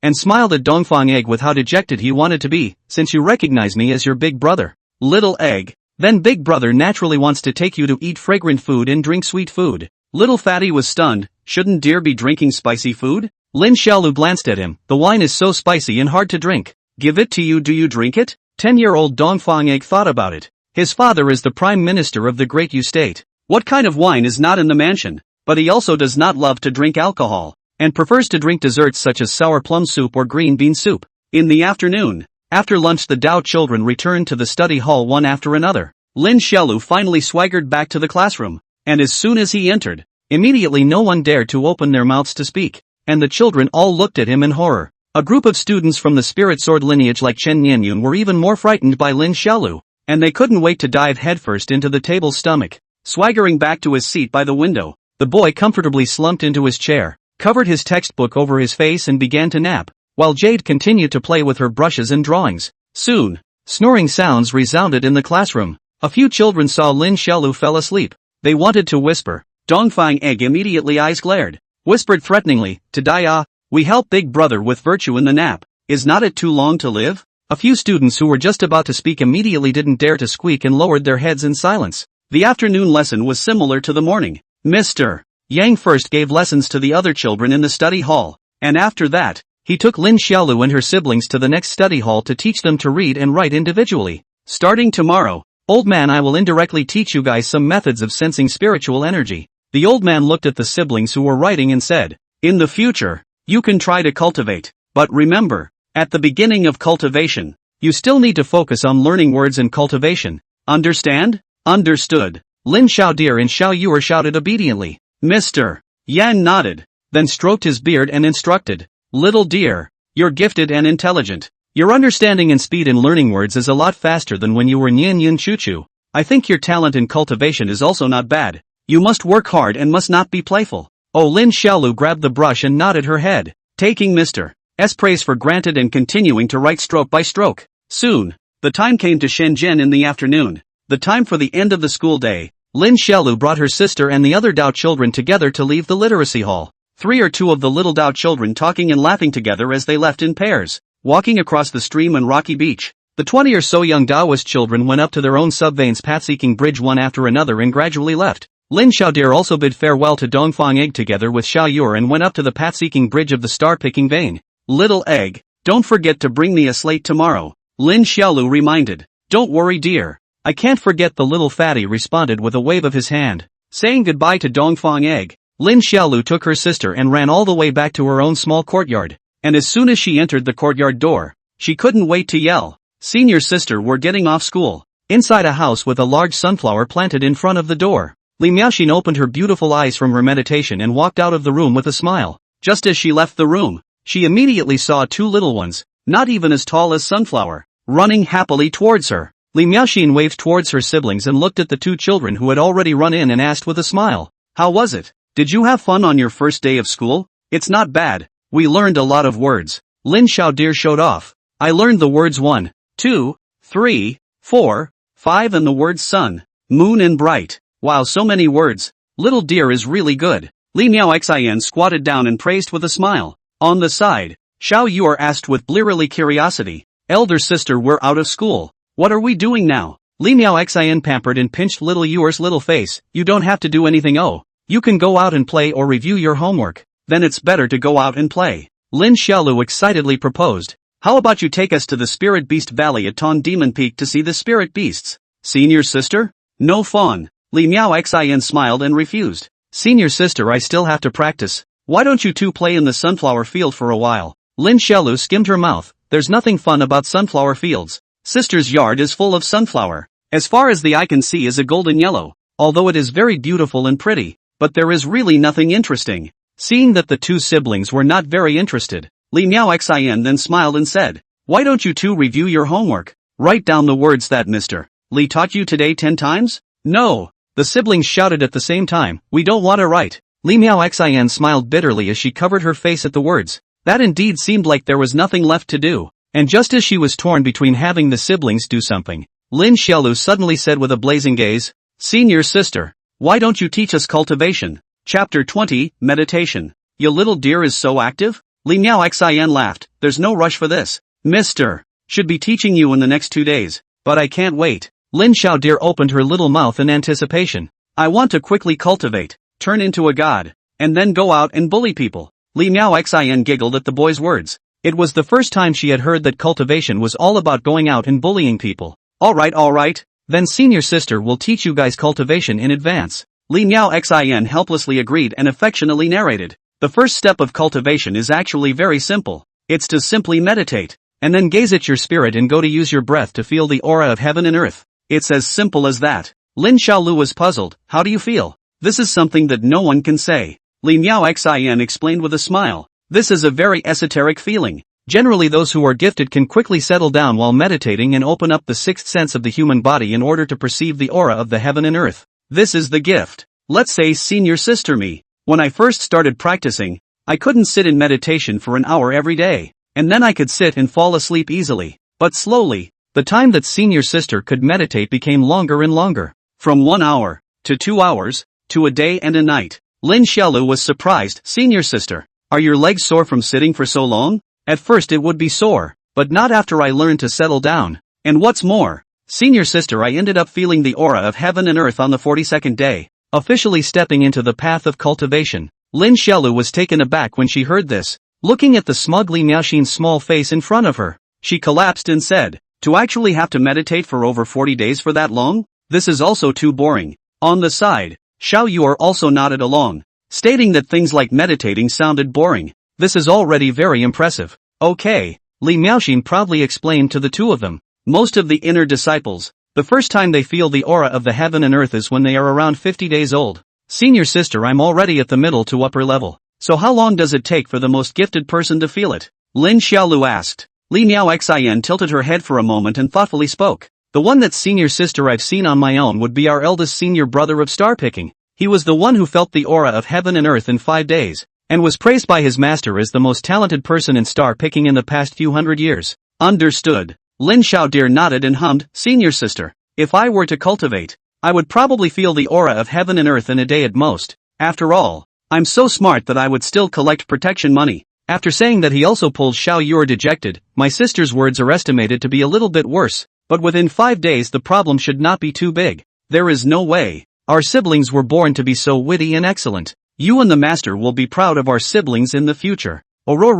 and smiled at Dongfang Egg with how dejected he wanted to be, "Since you recognize me as your big brother, little egg, then big brother naturally wants to take you to eat fragrant food and drink sweet food." Little Fatty was stunned. "Shouldn't dear be drinking spicy food?" Lin Xiaolu glanced at him. "The wine is so spicy and hard to drink." "Give it to you, do you drink it?" 10-year-old Dongfang Egg thought about it. His father is the prime minister of the great Yu state. What kind of wine is not in the mansion? But he also does not love to drink alcohol, and prefers to drink desserts such as sour plum soup or green bean soup. In the afternoon, after lunch the Dao children returned to the study hall one after another. Lin Xiaolu finally swaggered back to the classroom, and as soon as he entered, immediately no one dared to open their mouths to speak, and the children all looked at him in horror. A group of students from the spirit sword lineage like Chen Nianyun were even more frightened by Lin Xiaolu, and they couldn't wait to dive headfirst into the table's stomach. Swaggering back to his seat by the window, the boy comfortably slumped into his chair, covered his textbook over his face and began to nap, while Jade continued to play with her brushes and drawings. Soon, snoring sounds resounded in the classroom. A few children saw Lin Xiaolu fell asleep. They wanted to whisper. Dongfang Egg immediately eyes glared, whispered threateningly, "To die ah, we help big brother with virtue in the nap. Is not it too long to live?" A few students who were just about to speak immediately didn't dare to squeak and lowered their heads in silence. The afternoon lesson was similar to the morning. Mr. Yang first gave lessons to the other children in the study hall, and after that, he took Lin Xiaolu and her siblings to the next study hall to teach them to read and write individually. "Starting tomorrow, old man, I will indirectly teach you guys some methods of sensing spiritual energy." The old man looked at the siblings who were writing and said, "In the future, you can try to cultivate, but remember, at the beginning of cultivation, you still need to focus on learning words and cultivation. Understand?" "Understood." Lin Xiaodir and Xiao Yuer shouted obediently. Mr. Yan nodded, then stroked his beard and instructed, "Little dear, you're gifted and intelligent. Your understanding and speed in learning words is a lot faster than when you were Nian Yun Chuchu. I think your talent in cultivation is also not bad. You must work hard and must not be playful." Oh, Lin Xiaolu grabbed the brush and nodded her head, taking Mr. S praise for granted and continuing to write stroke by stroke. Soon, the time came to Shenzhen in the afternoon, the time for the end of the school day. Lin Xiaolu brought her sister and the other Dao children together to leave the literacy hall. 3 or 2 of the little Dao children talking and laughing together as they left in pairs, walking across the stream and rocky beach. The 20 or so young Daoist children went up to their own subveins path-seeking bridge one after another and gradually left. Lin Xiaodir also bid farewell to Dongfang Egg together with Xiao Yuer and went up to the path-seeking bridge of the star-picking vein. "Little Egg, don't forget to bring me a slate tomorrow," Lin Xiaolu reminded. "Don't worry dear, I can't forget," the little fatty responded with a wave of his hand. Saying goodbye to Dongfang Egg, Lin Xiaolu took her sister and ran all the way back to her own small courtyard, and as soon as she entered the courtyard door, she couldn't wait to yell. Senior sister were getting off school. Inside a house with a large sunflower planted in front of the door, Li Miaoxin opened her beautiful eyes from her meditation and walked out of the room with a smile. Just as she left the room, she immediately saw 2 little ones, not even as tall as Sunflower, running happily towards her. Li Miaoxin waved towards her siblings and looked at the 2 children who had already run in and asked with a smile, "How was it? Did you have fun on your first day of school?" "It's not bad. We learned a lot of words." Lin Xiaodir showed off. "I learned the words 1, 2, 3, 4, 5 and the words sun, moon and bright. Wow, so many words. Little dear is really good." Li Miaoxian squatted down and praised with a smile. On the side, Xiao Yuer asked with blearily curiosity. Elder sister, we're out of school. What are we doing now? Li Miao Xian pampered and pinched little Yuer's little face. You don't have to do anything. Oh, you can go out and play or review your homework. Then it's better to go out and play. Lin Xiaolu excitedly proposed. How about you take us to the Spirit Beast Valley at Ton Demon Peak to see the spirit beasts? Senior sister? No fun. Li Miao Xian smiled and refused. Senior sister, I still have to practice. Why don't you two play in the sunflower field for a while? Lin Xiaolu skimmed her mouth. There's nothing fun about sunflower fields. Sister's yard is full of sunflower. As far as the eye can see is a golden yellow, although it is very beautiful and pretty, but there is really nothing interesting. Seeing that the two siblings were not very interested, Li Miao Xian then smiled and said, why don't you two review your homework? Write down the words that Mr. Li taught you today 10 times? No. The siblings shouted at the same time, we don't want to write. Li Miao Xian smiled bitterly as she covered her face at the words. That indeed seemed like there was nothing left to do. And just as she was torn between having the siblings do something, Lin Xiaolu suddenly said with a blazing gaze, Senior sister, why don't you teach us cultivation? Chapter 20, Meditation. Your little dear is so active? Li Miao Xian laughed. There's no rush for this. Mister. Should be teaching you in the next 2 days. But I can't wait. Lin Xiaodir opened her little mouth in anticipation. I want to quickly cultivate, turn into a god, and then go out and bully people. Li Miao Xian giggled at the boy's words. It was the first time she had heard that cultivation was all about going out and bullying people. Alright. Then senior sister will teach you guys cultivation in advance. Li Miao Xian helplessly agreed and affectionately narrated. The first step of cultivation is actually very simple. It's to simply meditate, and then gaze at your spirit and go to use your breath to feel the aura of heaven and earth. It's as simple as that. Lin Xiaolu was puzzled. How do you feel? This is something that no one can say. Li Miao Xian explained with a smile. This is a very esoteric feeling. Generally those who are gifted can quickly settle down while meditating and open up the sixth sense of the human body in order to perceive the aura of the heaven and earth. This is the gift. Let's say senior sister me. When I first started practicing, I couldn't sit in meditation for an hour every day, and then I could sit and fall asleep easily. But slowly, the time that senior sister could meditate became longer and longer. From 1 hour, to 2 hours, to a day and a night. Lin Xiaolu was surprised. Senior sister, are your legs sore from sitting for so long? At first it would be sore, but not after I learned to settle down. And what's more, senior sister, I ended up feeling the aura of heaven and earth on the 42nd day. Officially stepping into the path of cultivation. Lin Xiaolu was taken aback when she heard this. Looking at the smug Li Miaoxin's small face in front of her, she collapsed and said, to actually have to meditate for over 40 days for that long? This is also too boring. On the side, Xiao Yuer also nodded along, stating that things like meditating sounded boring. This is already very impressive. Okay, Li Miaoxin proudly explained to the two of them. Most of the inner disciples, the first time they feel the aura of the heaven and earth is when they are around 50 days old. Senior sister, I'm already at the middle to upper level. So how long does it take for the most gifted person to feel it? Lin Xiaolu asked. Li Miao Xian tilted her head for a moment and thoughtfully spoke. The one that senior sister I've seen on my own would be our eldest senior brother of star picking. He was the one who felt the aura of heaven and earth in 5 days, and was praised by his master as the most talented person in star picking in the past few hundred years. Understood. Lin Xiaodir nodded and hummed, senior sister, if I were to cultivate, I would probably feel the aura of heaven and earth in a day at most. After all, I'm so smart that I would still collect protection money. After saying that, he also pulled Xiao Yuer dejected. My sister's words are estimated to be a little bit worse, but within 5 days the problem should not be too big. There is no way. Our siblings were born to be so witty and excellent. You and the master will be proud of our siblings in the future. Looking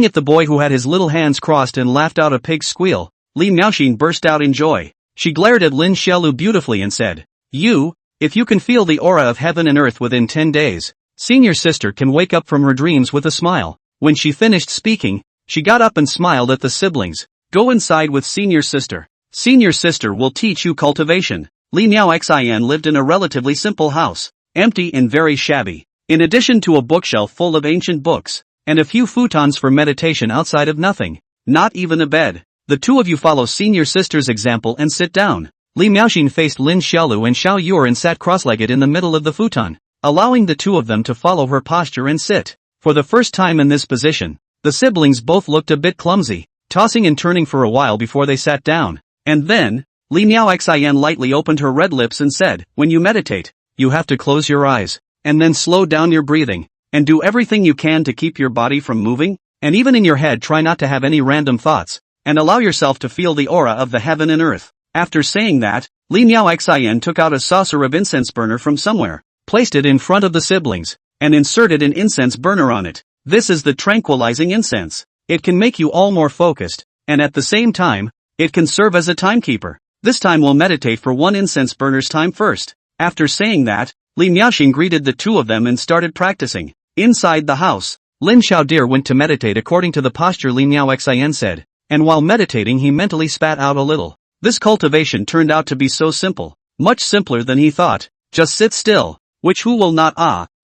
at the boy who had his little hands crossed and laughed out a pig's squeal, Li Miaoxin burst out in joy. She glared at Lin Xiaolu beautifully and said, if you can feel the aura of heaven and earth within 10 days, senior sister can wake up from her dreams with a smile. When she finished speaking, she got up and smiled at the siblings. Go inside with senior sister. Senior sister will teach you cultivation. Li Miao Xian lived in a relatively simple house, empty and very shabby. In addition to a bookshelf full of ancient books, and a few futons for meditation outside of nothing, not even a bed. The two of you follow senior sister's example and sit down. Li Miaoxin faced Lin Xiaolu and Xiao Yuer and sat cross-legged in the middle of the futon, allowing the two of them to follow her posture and sit. For the first time in this position, the siblings both looked a bit clumsy, tossing and turning for a while before they sat down. And then, Li Miaoxian lightly opened her red lips and said, when you meditate, you have to close your eyes, and then slow down your breathing, and do everything you can to keep your body from moving, and even in your head try not to have any random thoughts, and allow yourself to feel the aura of the heaven and earth. After saying that, Li Miaoxian took out a saucer of incense burner from somewhere, placed it in front of the siblings, and inserted an incense burner on it. This is the tranquilizing incense. It can make you all more focused, and at the same time, it can serve as a timekeeper. This time we'll meditate for one incense burner's time first. After saying that, Li Miaoxin greeted the two of them and started practicing. Inside the house, Lin Xiaodir went to meditate according to the posture Li Miaoxian said, and while meditating he mentally spat out a little. This cultivation turned out to be so simple, much simpler than he thought. Just sit still, which who will not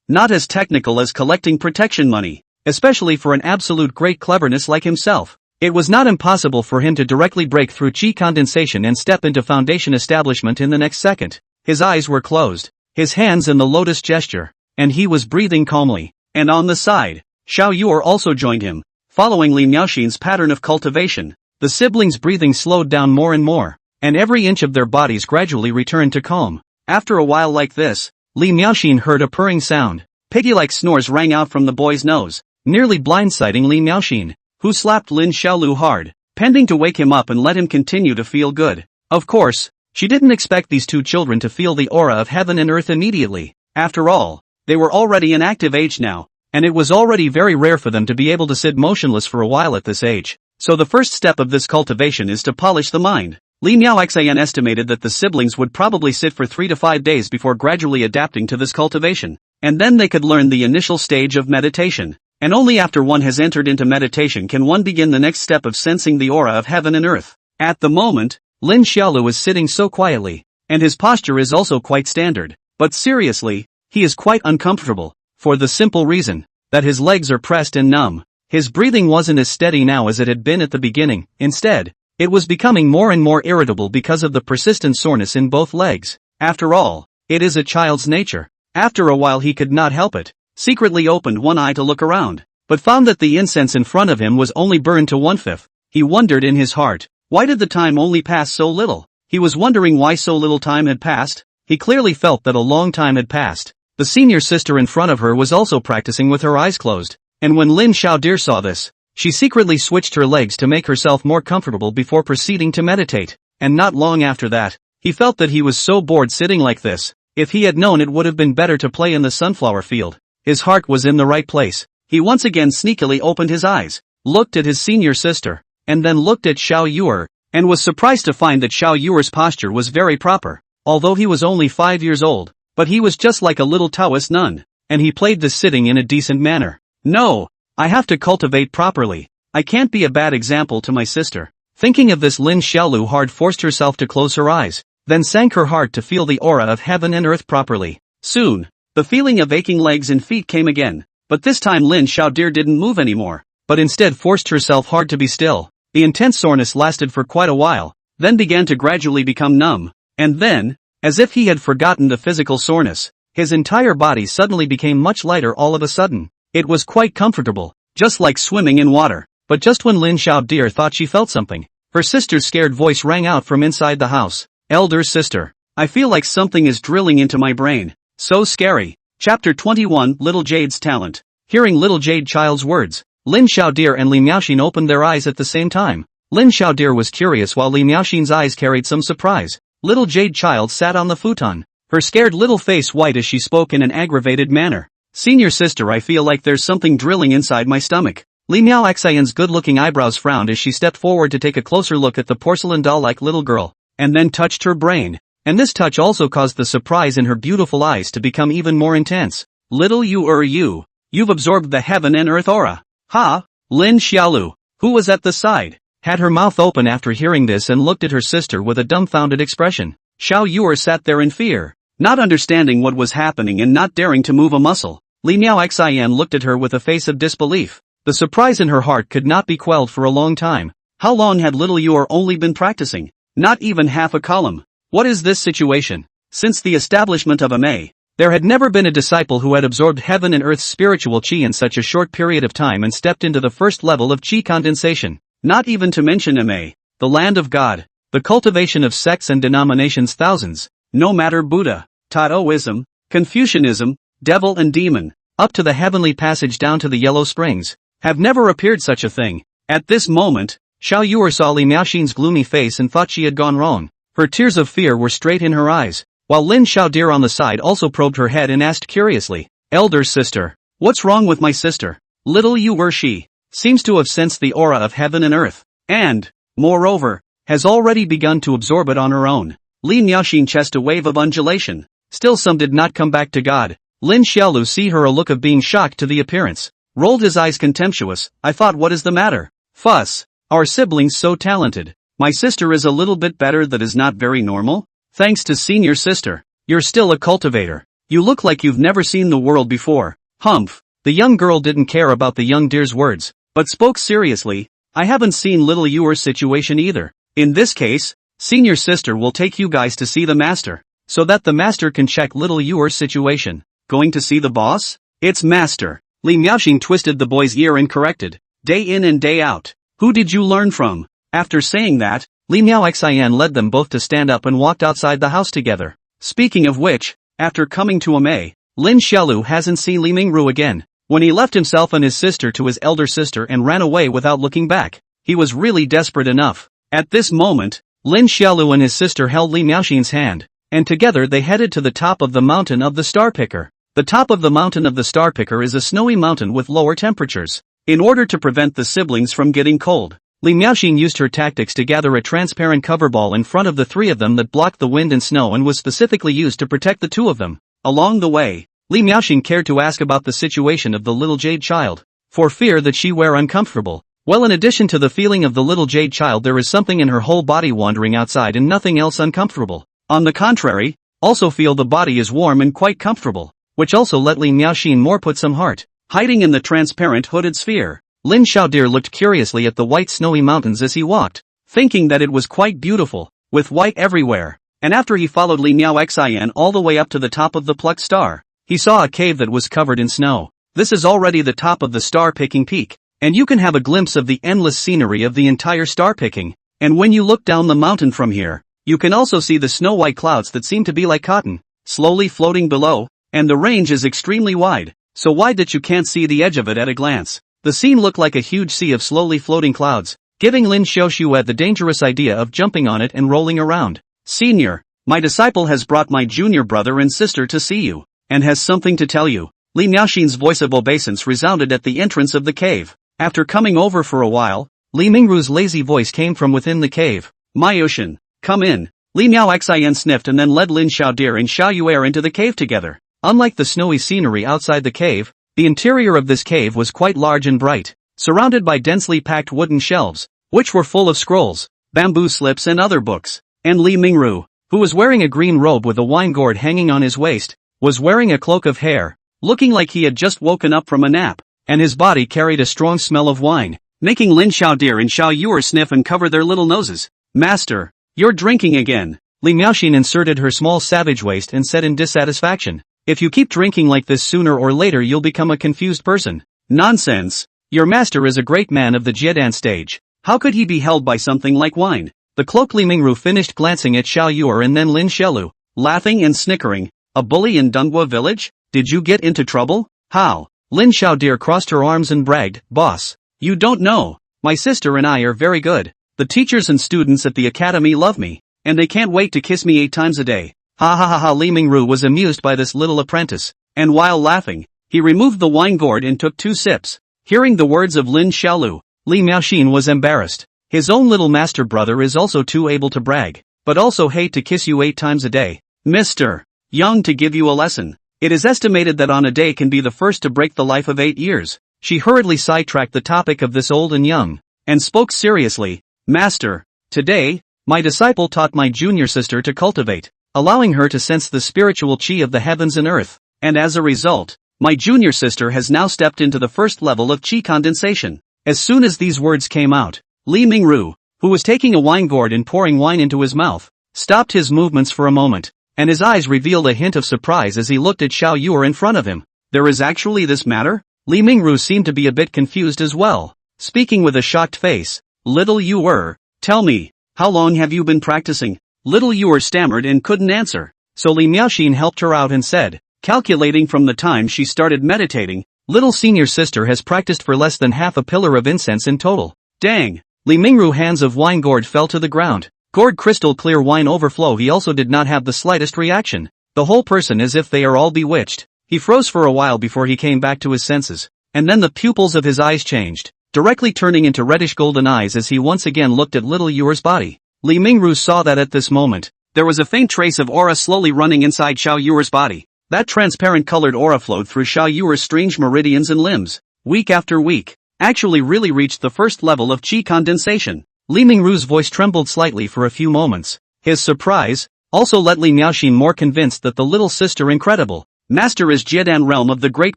not as technical as collecting protection money, especially for an absolute great cleverness like himself. It was not impossible for him to directly break through qi condensation and step into foundation establishment in the next second. His eyes were closed, his hands in the lotus gesture, and he was breathing calmly. And on the side, Xiao Yuer also joined him. Following Li Miaoxin's pattern of cultivation, the siblings' breathing slowed down more and more, and every inch of their bodies gradually returned to calm. After a while like this, Li Miaoxin heard a purring sound. Piggy-like snores rang out from the boy's nose, nearly blindsiding Li Miaoxin, who slapped Lin Xiaolu hard, pending to wake him up and let him continue to feel good. Of course, she didn't expect these two children to feel the aura of heaven and earth immediately. After all, they were already an active age now, and it was already very rare for them to be able to sit motionless for a while at this age. So the first step of this cultivation is to polish the mind. Li Miaoxian estimated that the siblings would probably sit for 3 to 5 days before gradually adapting to this cultivation, and then they could learn the initial stage of meditation. And only after one has entered into meditation can one begin the next step of sensing the aura of heaven and earth. At the moment, Lin Xiaolu is sitting so quietly, and his posture is also quite standard. But seriously, he is quite uncomfortable, for the simple reason that his legs are pressed and numb. His breathing wasn't as steady now as it had been at the beginning. Instead, it was becoming more and more irritable because of the persistent soreness in both legs. After all, it is a child's nature. After a while he could not help it, secretly opened one eye to look around, but found that the incense in front of him was only burned to 1/5. He wondered in his heart, why did the time only pass so little? He was wondering why so little time had passed. He clearly felt that a long time had passed. The senior sister in front of her was also practicing with her eyes closed, and when Lin Xiaodir saw this, she secretly switched her legs to make herself more comfortable before proceeding to meditate. And not long after that, he felt that he was so bored sitting like this. If he had known it would have been better to play in the sunflower field. His heart was in the right place. He once again sneakily opened his eyes, looked at his senior sister, and then looked at Xiao Yuer, and was surprised to find that Xiao Yuer's posture was very proper. Although he was only 5 years old, but he was just like a little Taoist nun, and he played the sitting in a decent manner. No, I have to cultivate properly. I can't be a bad example to my sister. Thinking of this, Lin Xiaolu hard forced herself to close her eyes, then sank her heart to feel the aura of heaven and earth properly. Soon, the feeling of aching legs and feet came again, but this time Lin Xiaodir didn't move anymore, but instead forced herself hard to be still. The intense soreness lasted for quite a while, then began to gradually become numb, and then, as if he had forgotten the physical soreness, his entire body suddenly became much lighter all of a sudden. It was quite comfortable, just like swimming in water. But just when Lin Xiaodir thought she felt something, her sister's scared voice rang out from inside the house. Elder sister, I feel like something is drilling into my brain. So scary. Chapter 21, Little Jade's Talent. Hearing Little Jade Child's words, Lin Xiaodir and Li Miaoxin opened their eyes at the same time. Lin Xiaodir was curious while Li Miaoxin's eyes carried some surprise. Little Jade Child sat on the futon, her scared little face white as she spoke in an aggravated manner. Senior sister, I feel like there's something drilling inside my stomach. Li Miaoxian's good-looking eyebrows frowned as she stepped forward to take a closer look at the porcelain doll-like little girl, and then touched her brain. And this touch also caused the surprise in her beautiful eyes to become even more intense. Little you've absorbed the heaven and earth aura. Ha! Lin Xiaolu, who was at the side, had her mouth open after hearing this and looked at her sister with a dumbfounded expression. Xiao Yuer sat there in fear, not understanding what was happening and not daring to move a muscle. Li Miaoxian looked at her with a face of disbelief. The surprise in her heart could not be quelled for a long time. How long had little Yuer only been practicing? Not even half a column. What is this situation? Since the establishment of MA, there had never been a disciple who had absorbed heaven and earth's spiritual qi in such a short period of time and stepped into the first level of qi condensation. Not even to mention MA, the land of God. the cultivation of sects and denominations thousands, no matter Buddha, Taoism, Confucianism, devil and demon, up to the heavenly passage down to the Yellow Springs, have never appeared such a thing. At this moment, Xiao Yuer saw Li Miaoxin's gloomy face and thought she had gone wrong. Her tears of fear were straight in her eyes, while Lin Xiaodir on the side also probed her head and asked curiously, "Elder sister, what's wrong with my sister?" Little Yuer she seems to have sensed the aura of heaven and earth, and, moreover, has already begun to absorb it on her own. Li Miaoxin chest a wave of undulation. Still some did not come back to God. Lin Xiaolu see her a look of being shocked to the appearance. Rolled his eyes contemptuous. I thought, what is the matter? Fuss. Our siblings so talented. My sister is a little bit better, that is not very normal. Thanks to senior sister. You're still a cultivator. You look like you've never seen the world before. Humph. The young girl didn't care about the young deer's words, but spoke seriously. I haven't seen little Yuer's situation either. In this case, senior sister will take you guys to see the master, so that the master can check little Yuer's situation. Going to see the boss? It's master. Li Miaoxin twisted the boy's ear and corrected. Day in and day out. Who did you learn from? After saying that, Li Miaoxian led them both to stand up and walked outside the house together. Speaking of which, after coming to Amei, Lin Xiaolu hasn't seen Li Mingru again. When he left himself and his sister to his elder sister and ran away without looking back, he was really desperate enough. At this moment, Lin Xiaolu and his sister held Li Miaoxin's hand, and together they headed to the top of the mountain of the Star Picker. The top of the mountain of the Star Picker is a snowy mountain with lower temperatures. In order to prevent the siblings from getting cold, Li Miaoxin used her tactics to gather a transparent cover ball in front of the three of them that blocked the wind and snow and was specifically used to protect the two of them. Along the way, Li Miaoxin cared to ask about the situation of the little jade child, for fear that she were uncomfortable. Well, in addition to the feeling of the little jade child, there is something in her whole body wandering outside and nothing else uncomfortable. On the contrary, also feel the body is warm and quite comfortable, which also let Li Miaoxin more put some heart. Hiding in the transparent hooded sphere, Lin Xiaodir looked curiously at the white snowy mountains as he walked, thinking that it was quite beautiful, with white everywhere. And after he followed Li Miaoxian all the way up to the top of the plucked star, he saw a cave that was covered in snow. This is already the top of the star-picking peak, and you can have a glimpse of the endless scenery of the entire star-picking. And when you look down the mountain from here, you can also see the snow-white clouds that seem to be like cotton, slowly floating below, and the range is extremely wide, so wide that you can't see the edge of it at a glance. The scene looked like a huge sea of slowly floating clouds, giving Lin Xiaoxue the dangerous idea of jumping on it and rolling around. Senior, my disciple has brought my junior brother and sister to see you, and has something to tell you. Li Miaoxin's voice of obeisance resounded at the entrance of the cave. After coming over for a while, Li Mingru's lazy voice came from within the cave. Miaoxin, come in. Li Miaoxian sniffed and then led Lin Xiaodir and Xiao Yuer into the cave together. Unlike the snowy scenery outside the cave, the interior of this cave was quite large and bright, surrounded by densely packed wooden shelves, which were full of scrolls, bamboo slips and other books. And Li Mingru, who was wearing a green robe with a wine gourd hanging on his waist, was wearing a cloak of hair, looking like he had just woken up from a nap, and his body carried a strong smell of wine, making Lin Xiaodir and Xiao Yuer sniff and cover their little noses. Master, you're drinking again. Li Miaoxin inserted her small savage waist and said in dissatisfaction. If you keep drinking like this, sooner or later you'll become a confused person. Nonsense. Your master is a great man of the Jiedan stage. How could he be held by something like wine? The cloak. Li Mingru finished glancing at Xiao Yuer and then Lin Xiaolu, laughing and snickering. A bully in Dunghua village? Did you get into trouble? How? Lin Xiaodir crossed her arms and bragged, Boss, you don't know. My sister and I are very good. The teachers and students at the academy love me, and they can't wait to kiss me 8 times a day. Ha ha ha ha. Li Mingru was amused by this little apprentice, and while laughing, he removed the wine gourd and took 2 sips. Hearing the words of Lin Xiaolu, Li Miaoxin was embarrassed. His own little master brother is also too able to brag, but also hate to kiss you 8 times a day. Mr. Young, to give you a lesson. It is estimated that on a day can be the first to break the life of 8 years. She hurriedly sidetracked the topic of this old and young, and spoke seriously. Master, today, my disciple taught my junior sister to cultivate, allowing her to sense the spiritual chi of the heavens and earth, and as a result, my junior sister has now stepped into the first level of chi condensation. As soon as these words came out, Li Mingru, who was taking a wine gourd and pouring wine into his mouth, stopped his movements for a moment, and his eyes revealed a hint of surprise as he looked at Xiao Yuer in front of him. There is actually this matter? Li Mingru seemed to be a bit confused as well, speaking with a shocked face. Little Yuer, tell me, How long have you been practicing? Little Yuer stammered and couldn't answer. So Li Miaoxin helped her out and said, calculating from the time she started meditating, little senior sister has practiced for less than half a pillar of incense in total. Dang. Li Mingru hands of wine gourd fell to the ground. Gourd crystal clear wine overflow. He also did not have the slightest reaction. The whole person as if they are all bewitched. He froze for a while before he came back to his senses. And then the pupils of his eyes changed, directly turning into reddish golden eyes as he once again looked at little Yuer's body. Li Mingru saw that at this moment, there was a faint trace of aura slowly running inside Xiao Yuer's body. That transparent colored aura flowed through Xiao Yuer's strange meridians and limbs. Week after week, actually really reached the first level of qi condensation. Li Mingru's voice trembled slightly for a few moments. His surprise also let Li Miaoxin more convinced that the little sister incredible master is Jiedan realm of the great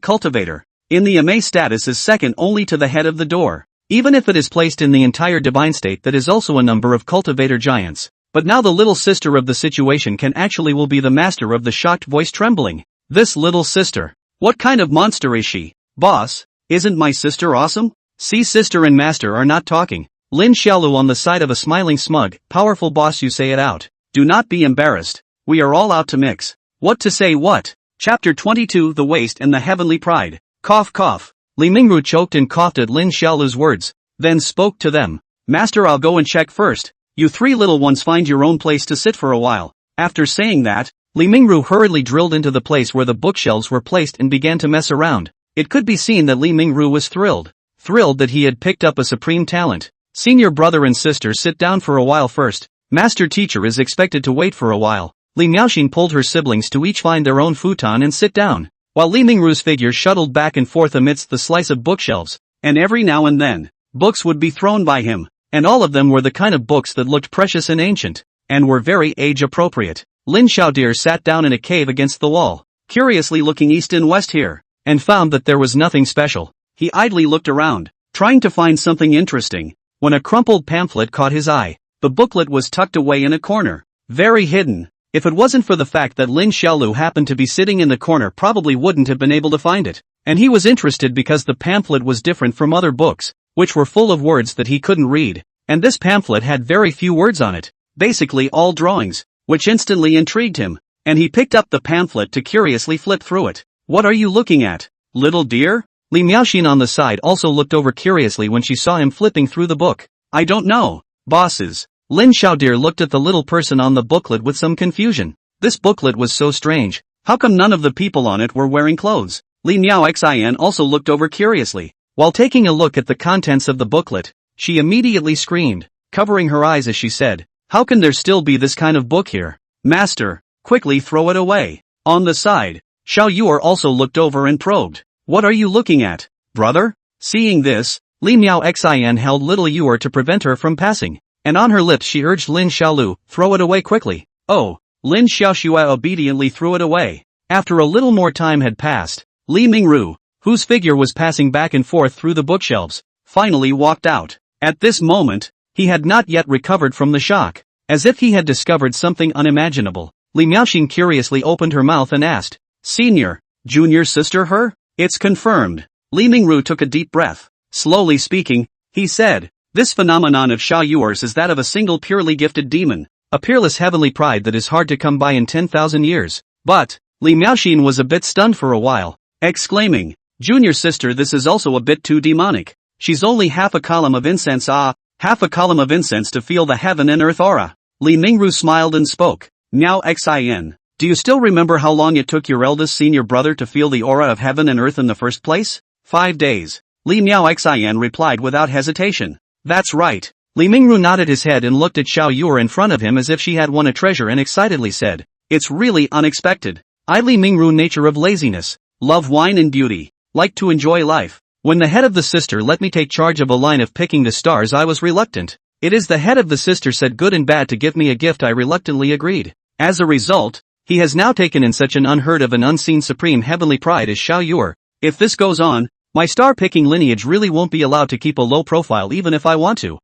cultivator. In the Ame status is second only to the head of the door. Even if it is placed in the entire divine state, that is also a number of cultivator giants. But now the little sister of the situation will be the master of the shocked voice trembling. This little sister. What kind of monster is she? Boss, isn't my sister awesome? See, sister and master are not talking. Lin Xiaolu on the side of a smiling smug, powerful boss, you say it out. Do not be embarrassed. We are all out to mix. What to say what? Chapter 22 The Waste and the Heavenly Pride. Cough cough. Li Mingru choked and coughed at Lin Xiaolu's words, then spoke to them. Master, I'll go and check first. You three little ones find your own place to sit for a while. After saying that, Li Mingru hurriedly drilled into the place where the bookshelves were placed and began to mess around. It could be seen that Li Mingru was thrilled that he had picked up a supreme talent. Senior brother and sister, sit down for a while first. Master teacher is expected to wait for a while. Li Miaoxin pulled her siblings to each find their own futon and sit down, while Li Mingru's figure shuttled back and forth amidst the slice of bookshelves, and every now and then, books would be thrown by him, and all of them were the kind of books that looked precious and ancient, and were very age-appropriate. Lin Xiaodir sat down in a cave against the wall, curiously looking east and west here, and found that there was nothing special. He idly looked around, trying to find something interesting, when a crumpled pamphlet caught his eye. The booklet was tucked away in a corner, very hidden. If it wasn't for the fact that Lin Xiaolu happened to be sitting in the corner, probably wouldn't have been able to find it. And he was interested because the pamphlet was different from other books, which were full of words that he couldn't read, and this pamphlet had very few words on it, basically all drawings, which instantly intrigued him, and he picked up the pamphlet to curiously flip through it. What are you looking at, little dear? Li Miaoxin on the side also looked over curiously when she saw him flipping through the book. I don't know, bosses. Lin Xiaodir looked at the little person on the booklet with some confusion. This booklet was so strange. How come none of the people on it were wearing clothes? Li Miaoxian also looked over curiously. While taking a look at the contents of the booklet, she immediately screamed, covering her eyes as she said, how can there still be this kind of book here? Master, quickly throw it away. On the side, Xiao Yuer also looked over and probed. What are you looking at, brother? Seeing this, Li Miaoxian held little Yuer to prevent her from passing, and on her lips she urged Lin Xiaolu, throw it away quickly. Oh, Lin Xiaoxua obediently threw it away. After a little more time had passed, Li Mingru, whose figure was passing back and forth through the bookshelves, finally walked out. At this moment, he had not yet recovered from the shock. As if he had discovered something unimaginable, Li Miaoxin curiously opened her mouth and asked, Senior, junior sister her? It's confirmed. Li Mingru took a deep breath. Slowly speaking, he said, this phenomenon of Xiao Yuer's is that of a single purely gifted demon, a peerless heavenly pride that is hard to come by in 10,000 years. But, Li Miaoxin was a bit stunned for a while, exclaiming, junior sister, this is also a bit too demonic. She's only half a column of incense, half a column of incense to feel the heaven and earth aura. Li Mingru smiled and spoke, Miao Xin, do you still remember how long it took your eldest senior brother to feel the aura of heaven and earth in the first place? 5 days. Li Miao Xin replied without hesitation. That's right. Li Mingru nodded his head and looked at Xiao Yuer in front of him as if she had won a treasure and excitedly said, it's really unexpected. I Li Mingru nature of laziness, love wine and beauty, like to enjoy life. When the head of the sister let me take charge of a line of picking the stars, I was reluctant. It is the head of the sister said good and bad to give me a gift, I reluctantly agreed. As a result, he has now taken in such an unheard of and unseen supreme heavenly pride as Xiao Yuer. If this goes on, my star-picking lineage really won't be allowed to keep a low profile even if I want to.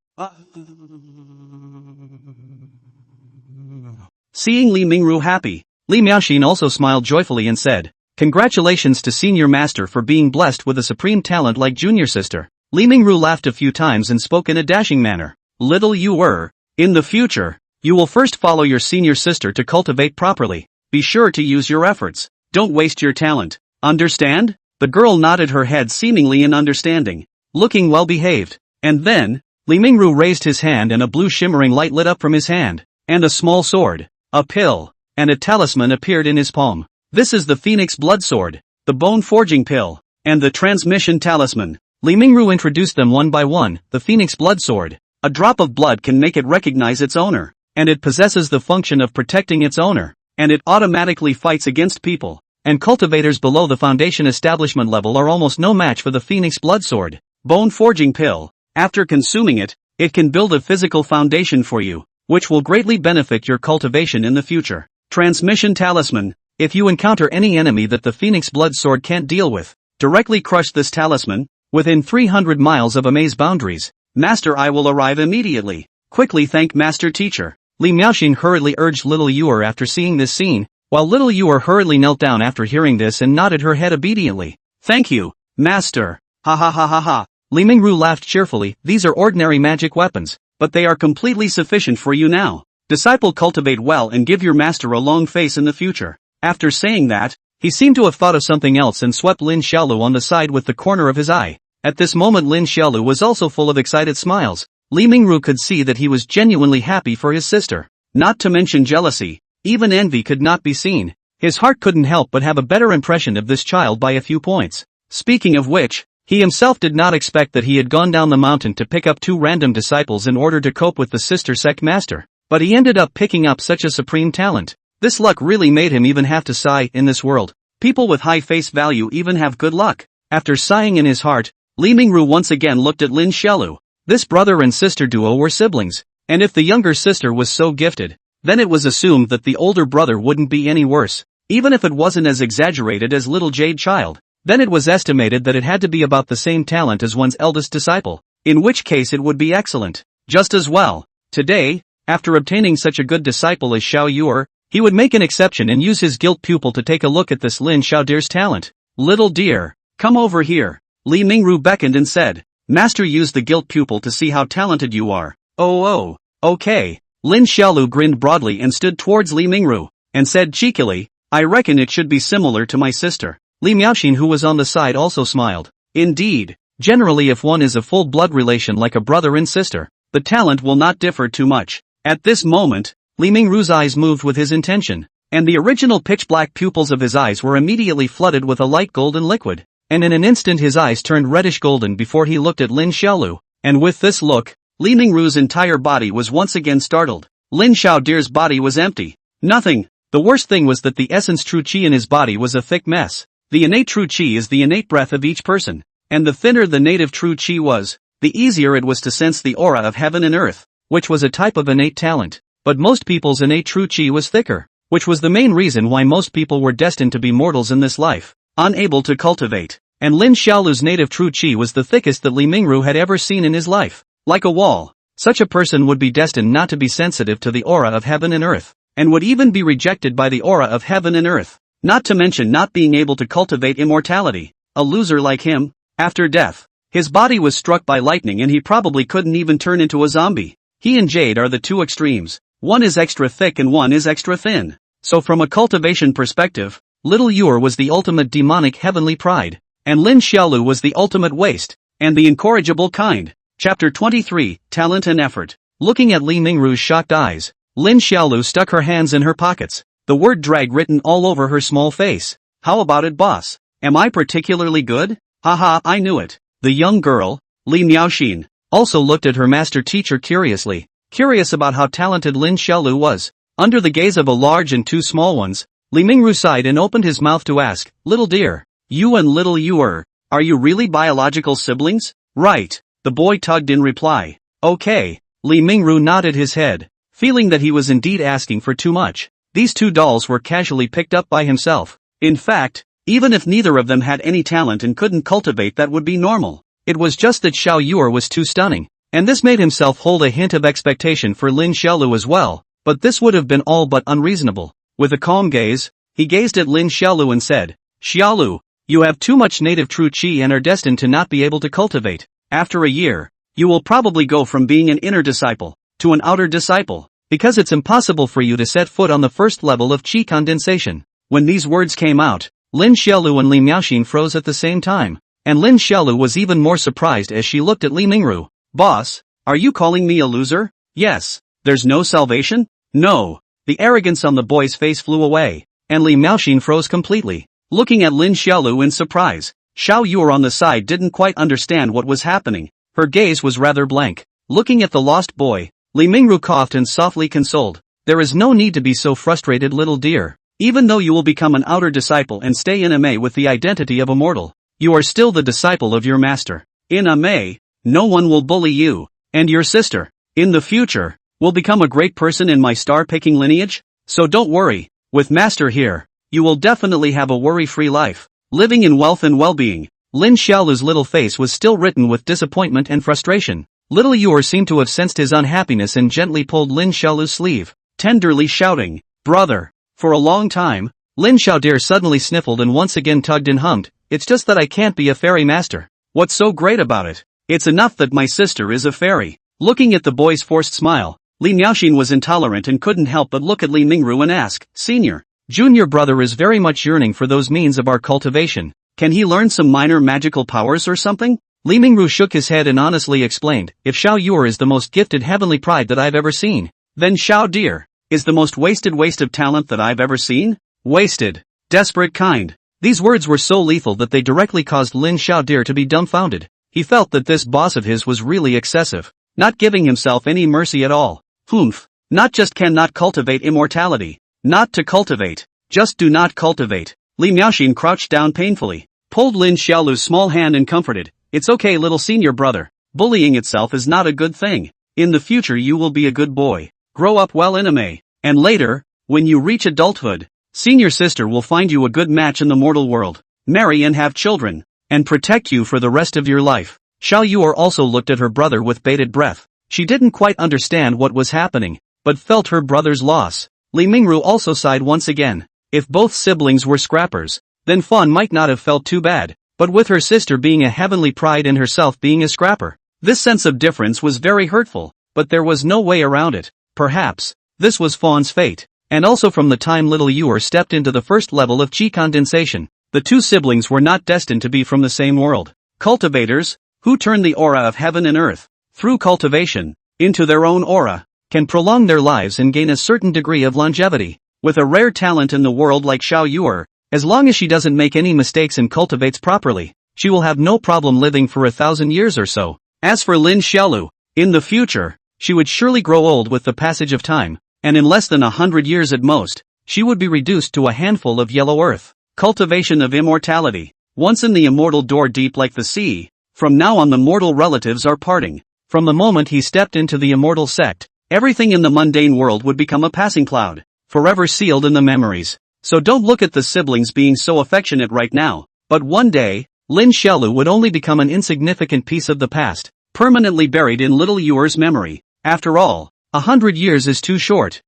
Seeing Li Mingru happy, Li Miaoxin also smiled joyfully and said, congratulations to senior master for being blessed with a supreme talent like junior sister. Li Mingru laughed a few times and spoke in a dashing manner. Little Yuer, In the future, you will first follow your senior sister to cultivate properly. Be sure to use your efforts. Don't waste your talent. Understand? The girl nodded her head seemingly in understanding, looking well behaved. And then, Li Mingru raised his hand and a blue shimmering light lit up from his hand, and a small sword, a pill, and a talisman appeared in his palm. This is the Phoenix Blood Sword, the Bone Forging Pill, and the Transmission Talisman. Li Mingru introduced them one by one. The Phoenix Blood Sword. A drop of blood can make it recognize its owner, and it possesses the function of protecting its owner, and it automatically fights against people. And cultivators below the foundation establishment level are almost no match for the Phoenix Blood Sword. Bone Forging Pill. After consuming it, it can build a physical foundation for you, which will greatly benefit your cultivation in the future. Transmission Talisman. If you encounter any enemy that the Phoenix Blood Sword can't deal with, directly crush this talisman. Within 300 miles of a maze boundaries, Master I will arrive immediately. Quickly thank Master Teacher. Li Miaoxin hurriedly urged little Yuer after seeing this scene, while little Yuer hurriedly knelt down after hearing this and nodded her head obediently. Thank you, Master. Ha ha ha ha ha. Li Mingru laughed cheerfully. These are ordinary magic weapons, but they are completely sufficient for you now. Disciple, cultivate well and give your master a long face in the future. After saying that, he seemed to have thought of something else and swept Lin Xiaolu on the side with the corner of his eye. At this moment Lin Xiaolu was also full of excited smiles. Li Mingru could see that he was genuinely happy for his sister. Not to mention jealousy. Even envy could not be seen. His heart couldn't help but have a better impression of this child by a few points. Speaking of which, he himself did not expect that he had gone down the mountain to pick up two random disciples in order to cope with the sister sect master. But he ended up picking up such a supreme talent. This luck really made him even have to sigh. In this world, people with high face value even have good luck. After sighing in his heart, Li Mingru once again looked at Lin Xiaolu. This brother and sister duo were siblings, and if the younger sister was so gifted, then it was assumed that the older brother wouldn't be any worse. Even if it wasn't as exaggerated as little Jade Child, then it was estimated that it had to be about the same talent as one's eldest disciple, in which case it would be excellent. Just as well, today, after obtaining such a good disciple as Xiao Yuer, he would make an exception and use his guilt pupil to take a look at this Lin Xiaodir's talent. Little dear, come over here. Li Mingru beckoned and said, Master used the guilt pupil to see how talented you are. Oh, okay. Lin Xiaolu grinned broadly and stood towards Li Mingru, and said cheekily, I reckon it should be similar to my sister. Li Miaoxin, who was on the side, also smiled. Indeed, generally if one is a full blood relation like a brother and sister, the talent will not differ too much. At this moment, Li Mingru's eyes moved with his intention, and the original pitch-black pupils of his eyes were immediately flooded with a light golden liquid, and in an instant his eyes turned reddish-golden before he looked at Lin Xiaolu, and with this look, Li Mingru's entire body was once again startled. Lin Xiaodir's body was empty. Nothing. The worst thing was that the essence true qi in his body was a thick mess. The innate true qi is the innate breath of each person, and the thinner the native true qi was, the easier it was to sense the aura of heaven and earth, which was a type of innate talent. But most people's innate true qi was thicker, which was the main reason why most people were destined to be mortals in this life, unable to cultivate. And Lin Xiaolu's native true qi was the thickest that Li Mingru had ever seen in his life. Like a wall, such a person would be destined not to be sensitive to the aura of heaven and earth, and would even be rejected by the aura of heaven and earth. Not to mention not being able to cultivate immortality. A loser like him, after death, his body was struck by lightning and he probably couldn't even turn into a zombie. He and Jade are the two extremes. One is extra thick and one is extra thin. So from a cultivation perspective, little Yuer was the ultimate demonic heavenly pride, and Lin Xiaolu was the ultimate waste, and the incorrigible kind. Chapter 23, Talent and Effort. Looking at Li Mingru's shocked eyes, Lin Xiaolu stuck her hands in her pockets, the word drag written all over her small face. How about it, boss? Am I particularly good? Haha, I knew it. The young girl, Li Miaoxin, also looked at her master teacher curiously, curious about how talented Lin Xiaolu was. Under the gaze of a large and two small ones, Li Mingru sighed and opened his mouth to ask, Little dear, you and little Yuer, are you really biological siblings? Right, the boy tugged in reply. Okay, Li Mingru nodded his head, feeling that he was indeed asking for too much. These two dolls were casually picked up by himself. In fact, even if neither of them had any talent and couldn't cultivate, that would be normal. It was just that Xiao Yuer was too stunning, and this made himself hold a hint of expectation for Lin Xiaolu as well, but this would have been all but unreasonable. With a calm gaze, he gazed at Lin Xiaolu and said, Xiaolu, you have too much native true qi and are destined to not be able to cultivate. After a year, you will probably go from being an inner disciple to an outer disciple, because it's impossible for you to set foot on the first level of qi condensation. When these words came out, Lin Xiaolu and Li Miaoxin froze at the same time, and Lin Xiaolu was even more surprised as she looked at Li Mingru. Boss, are you calling me a loser? Yes. There's no salvation? No. The arrogance on the boy's face flew away, and Li Miaoxin froze completely, looking at Lin Xiaolu in surprise. Xiao Yuer on the side didn't quite understand what was happening. Her gaze was rather blank. Looking at the lost boy, Li Mingru coughed and softly consoled. There is no need to be so frustrated, little dear. Even though you will become an outer disciple and stay in Ame with the identity of a mortal, you are still the disciple of your master. In Ame, no one will bully you, and your sister, in the future, will become a great person in my star-picking lineage. So don't worry, with master here, you will definitely have a worry-free life, living in wealth and well-being. Lin Xiaolu's little face was still written with disappointment and frustration. Little Yuer seemed to have sensed his unhappiness and gently pulled Lin Xiaolu's sleeve, tenderly shouting, "Brother!" For a long time, Lin Xiaodir suddenly sniffled and once again tugged and hummed, "It's just that I can't be a fairy master. What's so great about it? It's enough that my sister is a fairy." Looking at the boy's forced smile, Li Miaoxin was intolerant and couldn't help but look at Li Mingru and ask, "Senior, junior brother is very much yearning for those means of our cultivation. Can he learn some minor magical powers or something?" Li Mingru shook his head and honestly explained, "If Xiao Yuer is the most gifted heavenly pride that I've ever seen, then Xiao Deer is the most wasted waste of talent that I've ever seen." Wasted. Desperate kind. These words were so lethal that they directly caused Lin Xiaodir to be dumbfounded. He felt that this boss of his was really excessive, not giving himself any mercy at all. Humph. Not just cannot cultivate immortality. Not to cultivate. Just do not cultivate. Li Miaoxin crouched down painfully, pulled Lin Xiaolu's small hand and comforted, "It's okay, little senior brother. Bullying itself is not a good thing. In the future you will be a good boy. Grow up well in Ame, and later, when you reach adulthood, senior sister will find you a good match in the mortal world, marry and have children, and protect you for the rest of your life." Xiao Yuer also looked at her brother with bated breath. She didn't quite understand what was happening, but felt her brother's loss. Li Mingru also sighed once again. If both siblings were scrappers, then Fawn might not have felt too bad, but with her sister being a heavenly pride and herself being a scrapper, this sense of difference was very hurtful, but there was no way around it. Perhaps, this was Fawn's fate, and also from the time little Yuer stepped into the first level of qi condensation, the two siblings were not destined to be from the same world. Cultivators, who turn the aura of heaven and earth, through cultivation, into their own aura, can prolong their lives and gain a certain degree of longevity. With a rare talent in the world like Xiao Yuer, as long as she doesn't make any mistakes and cultivates properly, she will have no problem living for 1,000 years or so. As for Lin Xiaolu, in the future, she would surely grow old with the passage of time, and in less than 100 years at most, she would be reduced to a handful of yellow earth. Cultivation of immortality. Once in the immortal door deep like the sea, from now on the mortal relatives are parting. From the moment he stepped into the immortal sect, everything in the mundane world would become a passing cloud, forever sealed in the memories. So don't look at the siblings being so affectionate right now, but one day, Lin Xiaolu would only become an insignificant piece of the past, permanently buried in little Yuer's memory. After all, 100 years is too short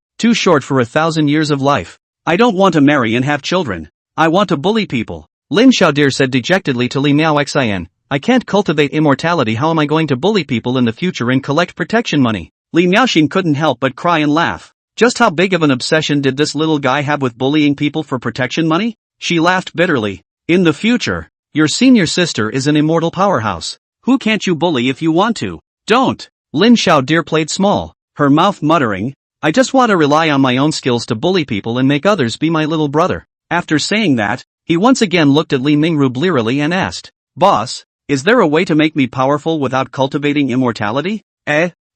for 1,000 years of life. I don't want to marry and have children. I want to bully people. Lin Xiaodir said dejectedly to Li Miaoxian, "I can't cultivate immortality, how am I going to bully people in the future and collect protection money?" Li Miaoxin couldn't help but cry and laugh. Just how big of an obsession did this little guy have with bullying people for protection money? She laughed bitterly. "In the future, your senior sister is an immortal powerhouse. Who can't you bully if you want to? Don't." Lin Xiaodir played small, her mouth muttering, "I just want to rely on my own skills to bully people and make others be my little brother." After saying that, he once again looked at Li Mingru blearily and asked, "Boss, is there a way to make me powerful without cultivating immortality?"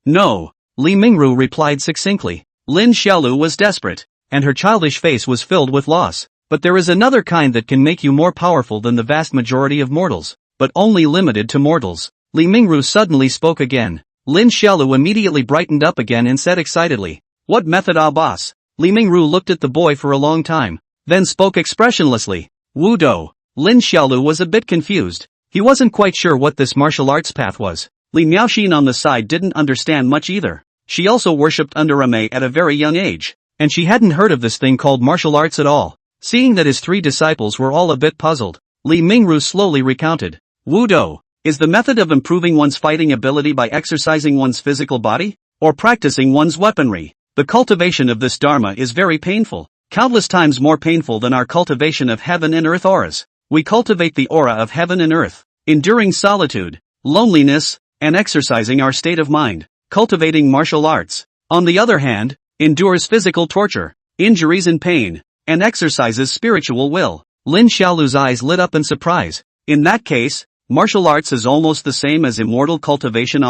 No. Li Mingru replied succinctly. Lin Xiaolu was desperate, and her childish face was filled with loss. "But there is another kind that can make you more powerful than the vast majority of mortals, but only limited to mortals." Li Mingru suddenly spoke again. Lin Xiaolu immediately brightened up again and said excitedly, "What method, ah boss?" Li Mingru looked at the boy for a long time, then spoke expressionlessly, "Wu Do." Lin Xiaolu was a bit confused. He wasn't quite sure what this martial arts path was. Li Miaoxin on the side didn't understand much either. She also worshipped under Ame at a very young age, and she hadn't heard of this thing called martial arts at all. Seeing that his three disciples were all a bit puzzled, Li Mingru slowly recounted, "Wu Do is the method of improving one's fighting ability by exercising one's physical body. or practicing one's weaponry. The cultivation of this dharma is very painful, countless times more painful than our cultivation of heaven and earth auras. We cultivate the aura of heaven and earth, enduring solitude, loneliness, and exercising our state of mind. Cultivating martial arts, on the other hand, endures physical torture, injuries and pain, and exercises spiritual will. Lin Xiaolu's eyes lit up in surprise. In that case, martial arts is almost the same as immortal cultivation.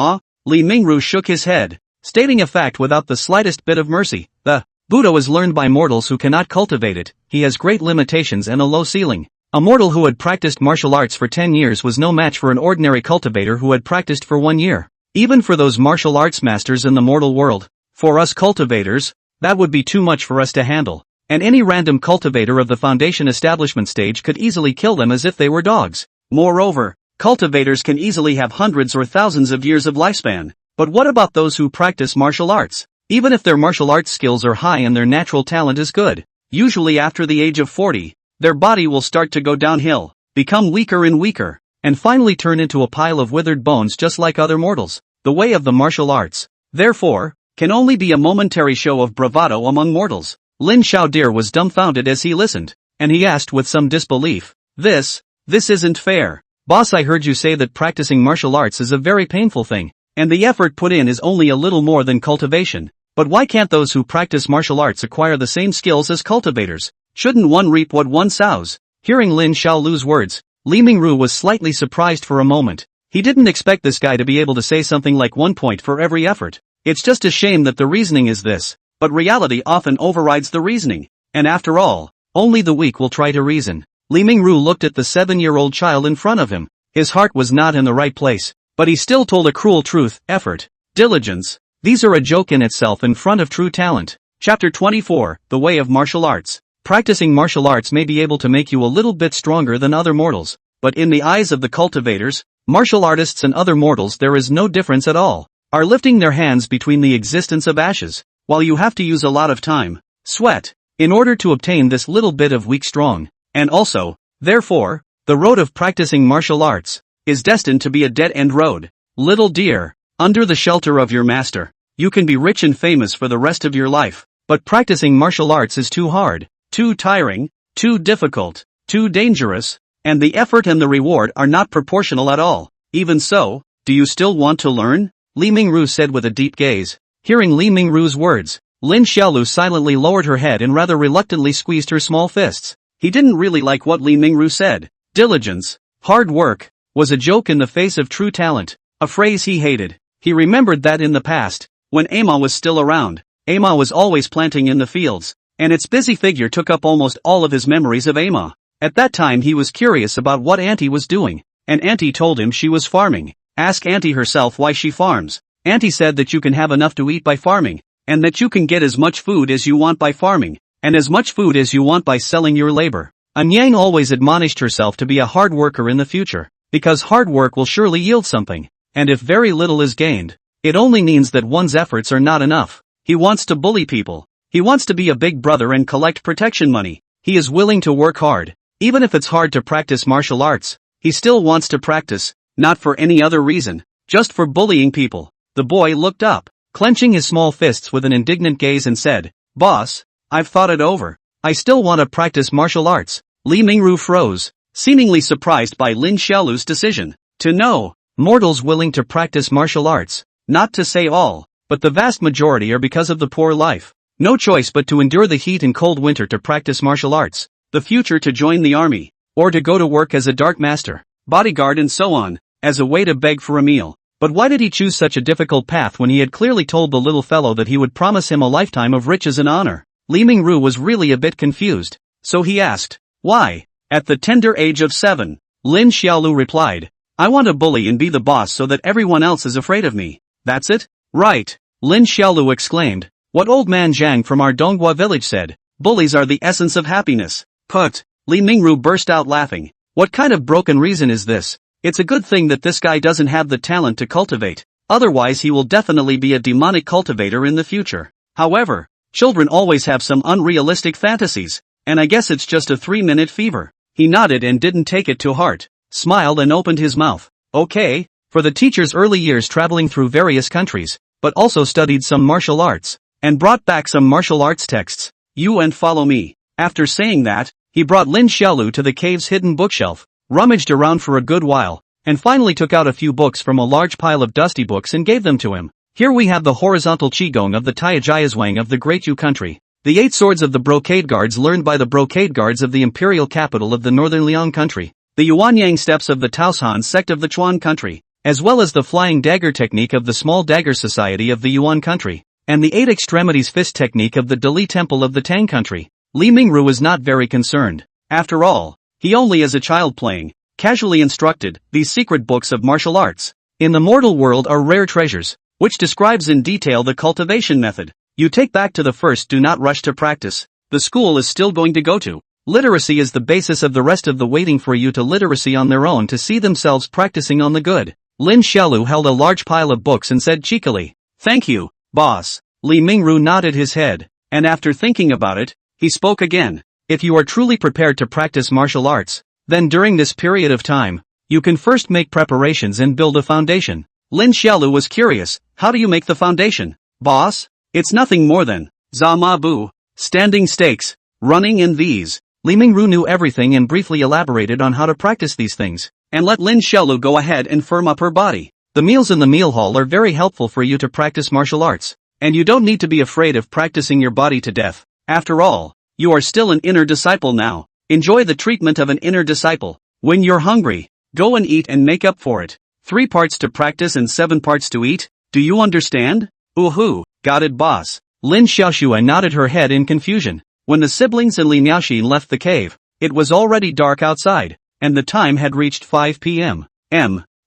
Li Mingru shook his head, stating a fact without the slightest bit of mercy. The Buddha is learned by mortals who cannot cultivate it. He has great limitations and a low ceiling. A mortal who had practiced martial arts for 10 years was no match for an ordinary cultivator who had practiced for 1 year. Even for those martial arts masters in the mortal world, for us cultivators, that would be too much for us to handle. And any random cultivator of the foundation establishment stage could easily kill them as if they were dogs. Moreover, cultivators can easily have hundreds or thousands of years of lifespan. But what about those who practice martial arts? Even if their martial arts skills are high and their natural talent is good, usually after the age of 40, their body will start to go downhill, become weaker and weaker, and finally turn into a pile of withered bones just like other mortals. The way of the martial arts, therefore, can only be a momentary show of bravado among mortals. Lin Xiaodir was dumbfounded as he listened, and he asked with some disbelief, This isn't fair. Boss, I heard you say that practicing martial arts is a very painful thing, and the effort put in is only a little more than cultivation. But why can't those who practice martial arts acquire the same skills as cultivators? Shouldn't one reap what one sows? Hearing Lin Xiaolu's words, Li Mingru was slightly surprised for a moment. He didn't expect this guy to be able to say something like 1 point for every effort. It's just a shame that the reasoning is this, but reality often overrides the reasoning. And after all, only the weak will try to reason. Li Mingru looked at the 7-year-old child in front of him. His heart was not in the right place, but he still told a cruel truth. Effort, diligence, these are a joke in itself in front of true talent. Chapter 24, The Way of Martial Arts. Practicing martial arts may be able to make you a little bit stronger than other mortals, but in the eyes of the cultivators, martial artists and other mortals there is no difference at all. Are lifting their hands between the existence of ashes, while you have to use a lot of time, sweat, in order to obtain this little bit of weak strong. And also, therefore, the road of practicing martial arts is destined to be a dead-end road. Little dear, under the shelter of your master, you can be rich and famous for the rest of your life, but practicing martial arts is too hard, too tiring, too difficult, too dangerous, and the effort and the reward are not proportional at all. Even so, do you still want to learn? Li Mingru said with a deep gaze. Hearing Li Mingru's words, Lin Xiaolu silently lowered her head and rather reluctantly squeezed her small fists. He didn't really like what Li Mingru said. Diligence, hard work, was a joke in the face of true talent, a phrase he hated. He remembered that in the past, when Ama was still around, Ama was always planting in the fields, and its busy figure took up almost all of his memories of Ama. At that time he was curious about what Auntie was doing, and Auntie told him she was farming. Ask Auntie herself why she farms. Auntie said that you can have enough to eat by farming, and that you can get as much food as you want by farming, and as much food as you want by selling your labor. Anyang always admonished herself to be a hard worker in the future, because hard work will surely yield something, and if very little is gained, it only means that one's efforts are not enough. He wants to bully people. He wants to be a big brother and collect protection money. He is willing to work hard, even if it's hard to practice martial arts. He still wants to practice, not for any other reason, just for bullying people. The boy looked up, clenching his small fists with an indignant gaze and said, Boss, I've thought it over. I still want to practice martial arts. Li Mingru froze, seemingly surprised by Lin Xiaolu's decision. To know, mortals willing to practice martial arts, not to say all, but the vast majority are because of the poor life. No choice but to endure the heat and cold winter to practice martial arts, the future to join the army, or to go to work as a dark master, bodyguard and so on, as a way to beg for a meal. But why did he choose such a difficult path when he had clearly told the little fellow that he would promise him a lifetime of riches and honor? Li Mingru was really a bit confused, so he asked, Why? At the tender age of 7, Lin Xiaolu replied, I want to bully and be the boss so that everyone else is afraid of me. That's it? Right. Lin Xiaolu exclaimed. What old man Zhang from our Donghua village said, bullies are the essence of happiness. Put. Li Mingru burst out laughing. What kind of broken reason is this? It's a good thing that this guy doesn't have the talent to cultivate, otherwise he will definitely be a demonic cultivator in the future. However, children always have some unrealistic fantasies, and I guess it's just a 3-minute fever. He nodded and didn't take it to heart, smiled and opened his mouth. Okay, for the teacher's early years traveling through various countries, but also studied some martial arts, and brought back some martial arts texts. You and follow me. After saying that, he brought Lin Xiaolu to the cave's hidden bookshelf, rummaged around for a good while, and finally took out a few books from a large pile of dusty books and gave them to him. Here we have the horizontal qigong of the Taijayazwang of the Great Yu country, the 8 swords of the brocade guards learned by the brocade guards of the imperial capital of the northern Liang country, the Yuanyang steps of the Taoshan sect of the Chuan country, as well as the flying dagger technique of the small dagger society of the Yuan country, and the 8 extremities fist technique of the Dali temple of the Tang country. Li Mingru was not very concerned. After all, he only is a child playing, casually instructed, these secret books of martial arts. In the mortal world are rare treasures, which describes in detail the cultivation method. You take back to the first, do not rush to practice. The school is still going to go to. Literacy is the basis of the rest of the waiting for you to literacy on their own to see themselves practicing on the good. Lin Xiaolu held a large pile of books and said cheekily, "Thank you, boss." Li Mingru nodded his head, and after thinking about it, he spoke again. If you are truly prepared to practice martial arts, then during this period of time, you can first make preparations and build a foundation. Lin Xiaolu was curious, how do you make the foundation, boss? It's nothing more than Zama Bu, standing stakes, running in these. Li Mingru knew everything and briefly elaborated on how to practice these things, and let Lin Xiaolu go ahead and firm up her body. The meals in the meal hall are very helpful for you to practice martial arts, and you don't need to be afraid of practicing your body to death. After all, you are still an inner disciple now. Enjoy the treatment of an inner disciple. When you're hungry, go and eat and make up for it. 3 parts to practice and 7 parts to eat. Do you understand? Ooh, got it, boss. Lin Xiaoxue nodded her head in confusion. When the siblings and Li Miaoxin left the cave, it was already dark outside, and the time had reached 5 p.m.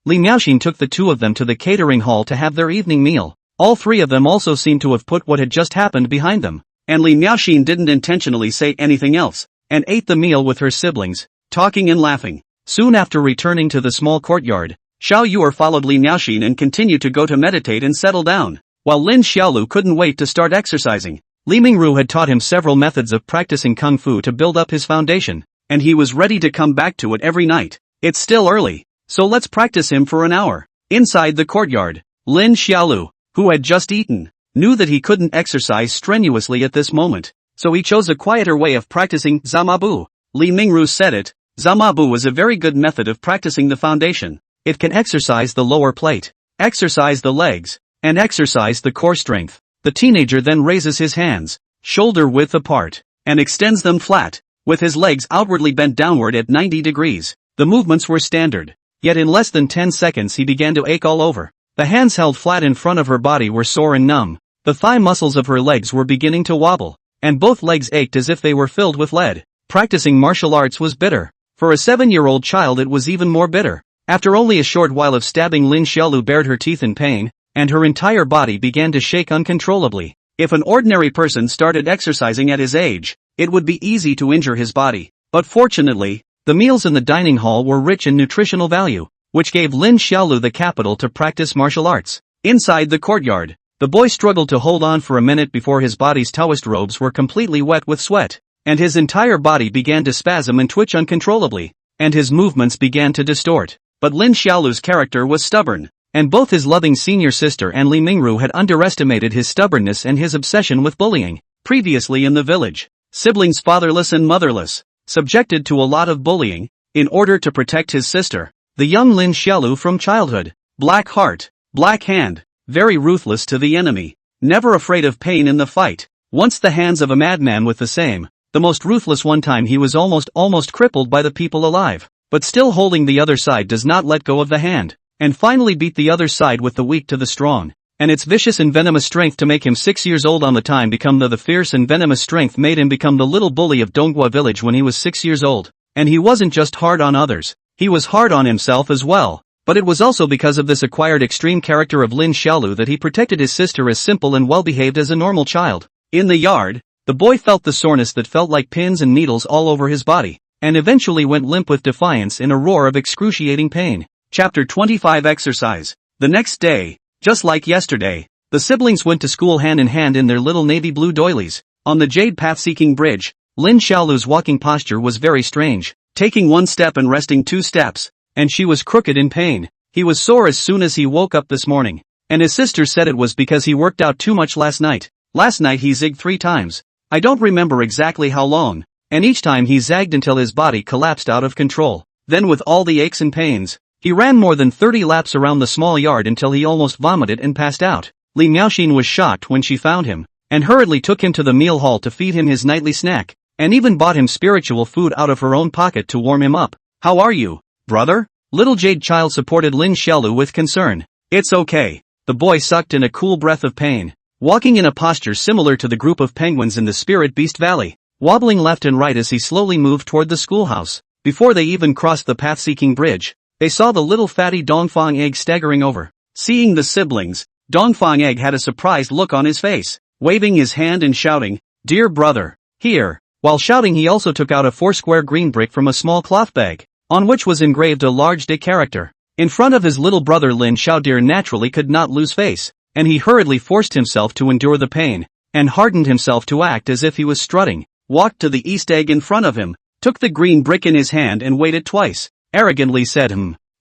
Li Miaoxin took the 2 of them to the catering hall to have their evening meal. All 3 of them also seemed to have put what had just happened behind them, and Li Miaoxin didn't intentionally say anything else, and ate the meal with her siblings, talking and laughing. Soon after returning to the small courtyard, Xiao Yuer followed Li Miaoxin and continued to go to meditate and settle down, while Lin Xiaolu couldn't wait to start exercising. Li Mingru had taught him several methods of practicing kung fu to build up his foundation, and he was ready to come back to it every night. It's still early, so let's practice him for an hour. Inside the courtyard, Lin Xiaolu, who had just eaten, knew that he couldn't exercise strenuously at this moment, so he chose a quieter way of practicing Zamabu. Li Mingru said it, Zamabu was a very good method of practicing the foundation. It can exercise the lower plate, exercise the legs, and exercise the core strength. The teenager then raises his hands, shoulder width apart, and extends them flat, with his legs outwardly bent downward at 90 degrees. The movements were standard, yet in less than 10 seconds he began to ache all over. The hands held flat in front of her body were sore and numb. The thigh muscles of her legs were beginning to wobble, and both legs ached as if they were filled with lead. Practicing martial arts was bitter. For a 7-year-old child it was even more bitter. After only a short while of stabbing, Lin Xiaolu bared her teeth in pain, and her entire body began to shake uncontrollably. If an ordinary person started exercising at his age, it would be easy to injure his body. But fortunately, the meals in the dining hall were rich in nutritional value, which gave Lin Xiaolu the capital to practice martial arts. Inside the courtyard, the boy struggled to hold on for a minute before his body's Taoist robes were completely wet with sweat, and his entire body began to spasm and twitch uncontrollably, and his movements began to distort. But Lin Xiaolu's character was stubborn, and both his loving senior sister and Li Mingru had underestimated his stubbornness and his obsession with bullying. Previously in the village, siblings fatherless and motherless, subjected to a lot of bullying, in order to protect his sister, the young Lin Xiaolu from childhood. Black heart, black hand, very ruthless to the enemy, never afraid of pain in the fight. Once the hands of a madman with the most ruthless. One time he was almost crippled by the people alive, but still holding the other side does not let go of the hand, and finally beat the other side with the weak to the strong, and its vicious and venomous strength to make him 6 years old on the time become the fierce and venomous strength made him become the little bully of Donghua village when he was 6 years old. And he wasn't just hard on others, he was hard on himself as well. But it was also because of this acquired extreme character of Lin Xiaolu that he protected his sister as simple and well-behaved as a normal child. In the yard, the boy felt the soreness that felt like pins and needles all over his body, and eventually went limp with defiance in a roar of excruciating pain. Chapter 25 Exercise. The next day, just like yesterday, the siblings went to school hand in hand in their little navy blue doilies. On the jade path-seeking bridge, Lin Xiaolu's walking posture was very strange, taking 1 step and resting 2 steps, and she was crooked in pain. He was sore as soon as he woke up this morning, And his sister said it was because he worked out too much last night. Last night he zigged 3 times. I don't remember exactly how long. And each time he zagged until his body collapsed out of control. Then with all the aches and pains, he ran more than 30 laps around the small yard until he almost vomited and passed out. Li Miaoxin was shocked when she found him, and hurriedly took him to the meal hall to feed him his nightly snack, and even bought him spiritual food out of her own pocket to warm him up. How are you, brother? Little Jade Child supported Lin Xiaolu with concern. It's okay. The boy sucked in a cool breath of pain, walking in a posture similar to the group of penguins in the Spirit Beast Valley, wobbling left and right as he slowly moved toward the schoolhouse. Before they even crossed the path-seeking bridge, they saw the little fatty Dongfang Egg staggering over. Seeing the siblings, Dongfang Egg had a surprised look on his face, waving his hand and shouting, "Dear brother, here." While shouting, he also took out a 4-square green brick from a small cloth bag, on which was engraved a large D character. In front of his little brother Lin Xiaodir naturally could not lose face, and he hurriedly forced himself to endure the pain, and hardened himself to act as if he was strutting, walked to the East egg in front of him, took the green brick in his hand and weighed it twice, arrogantly said,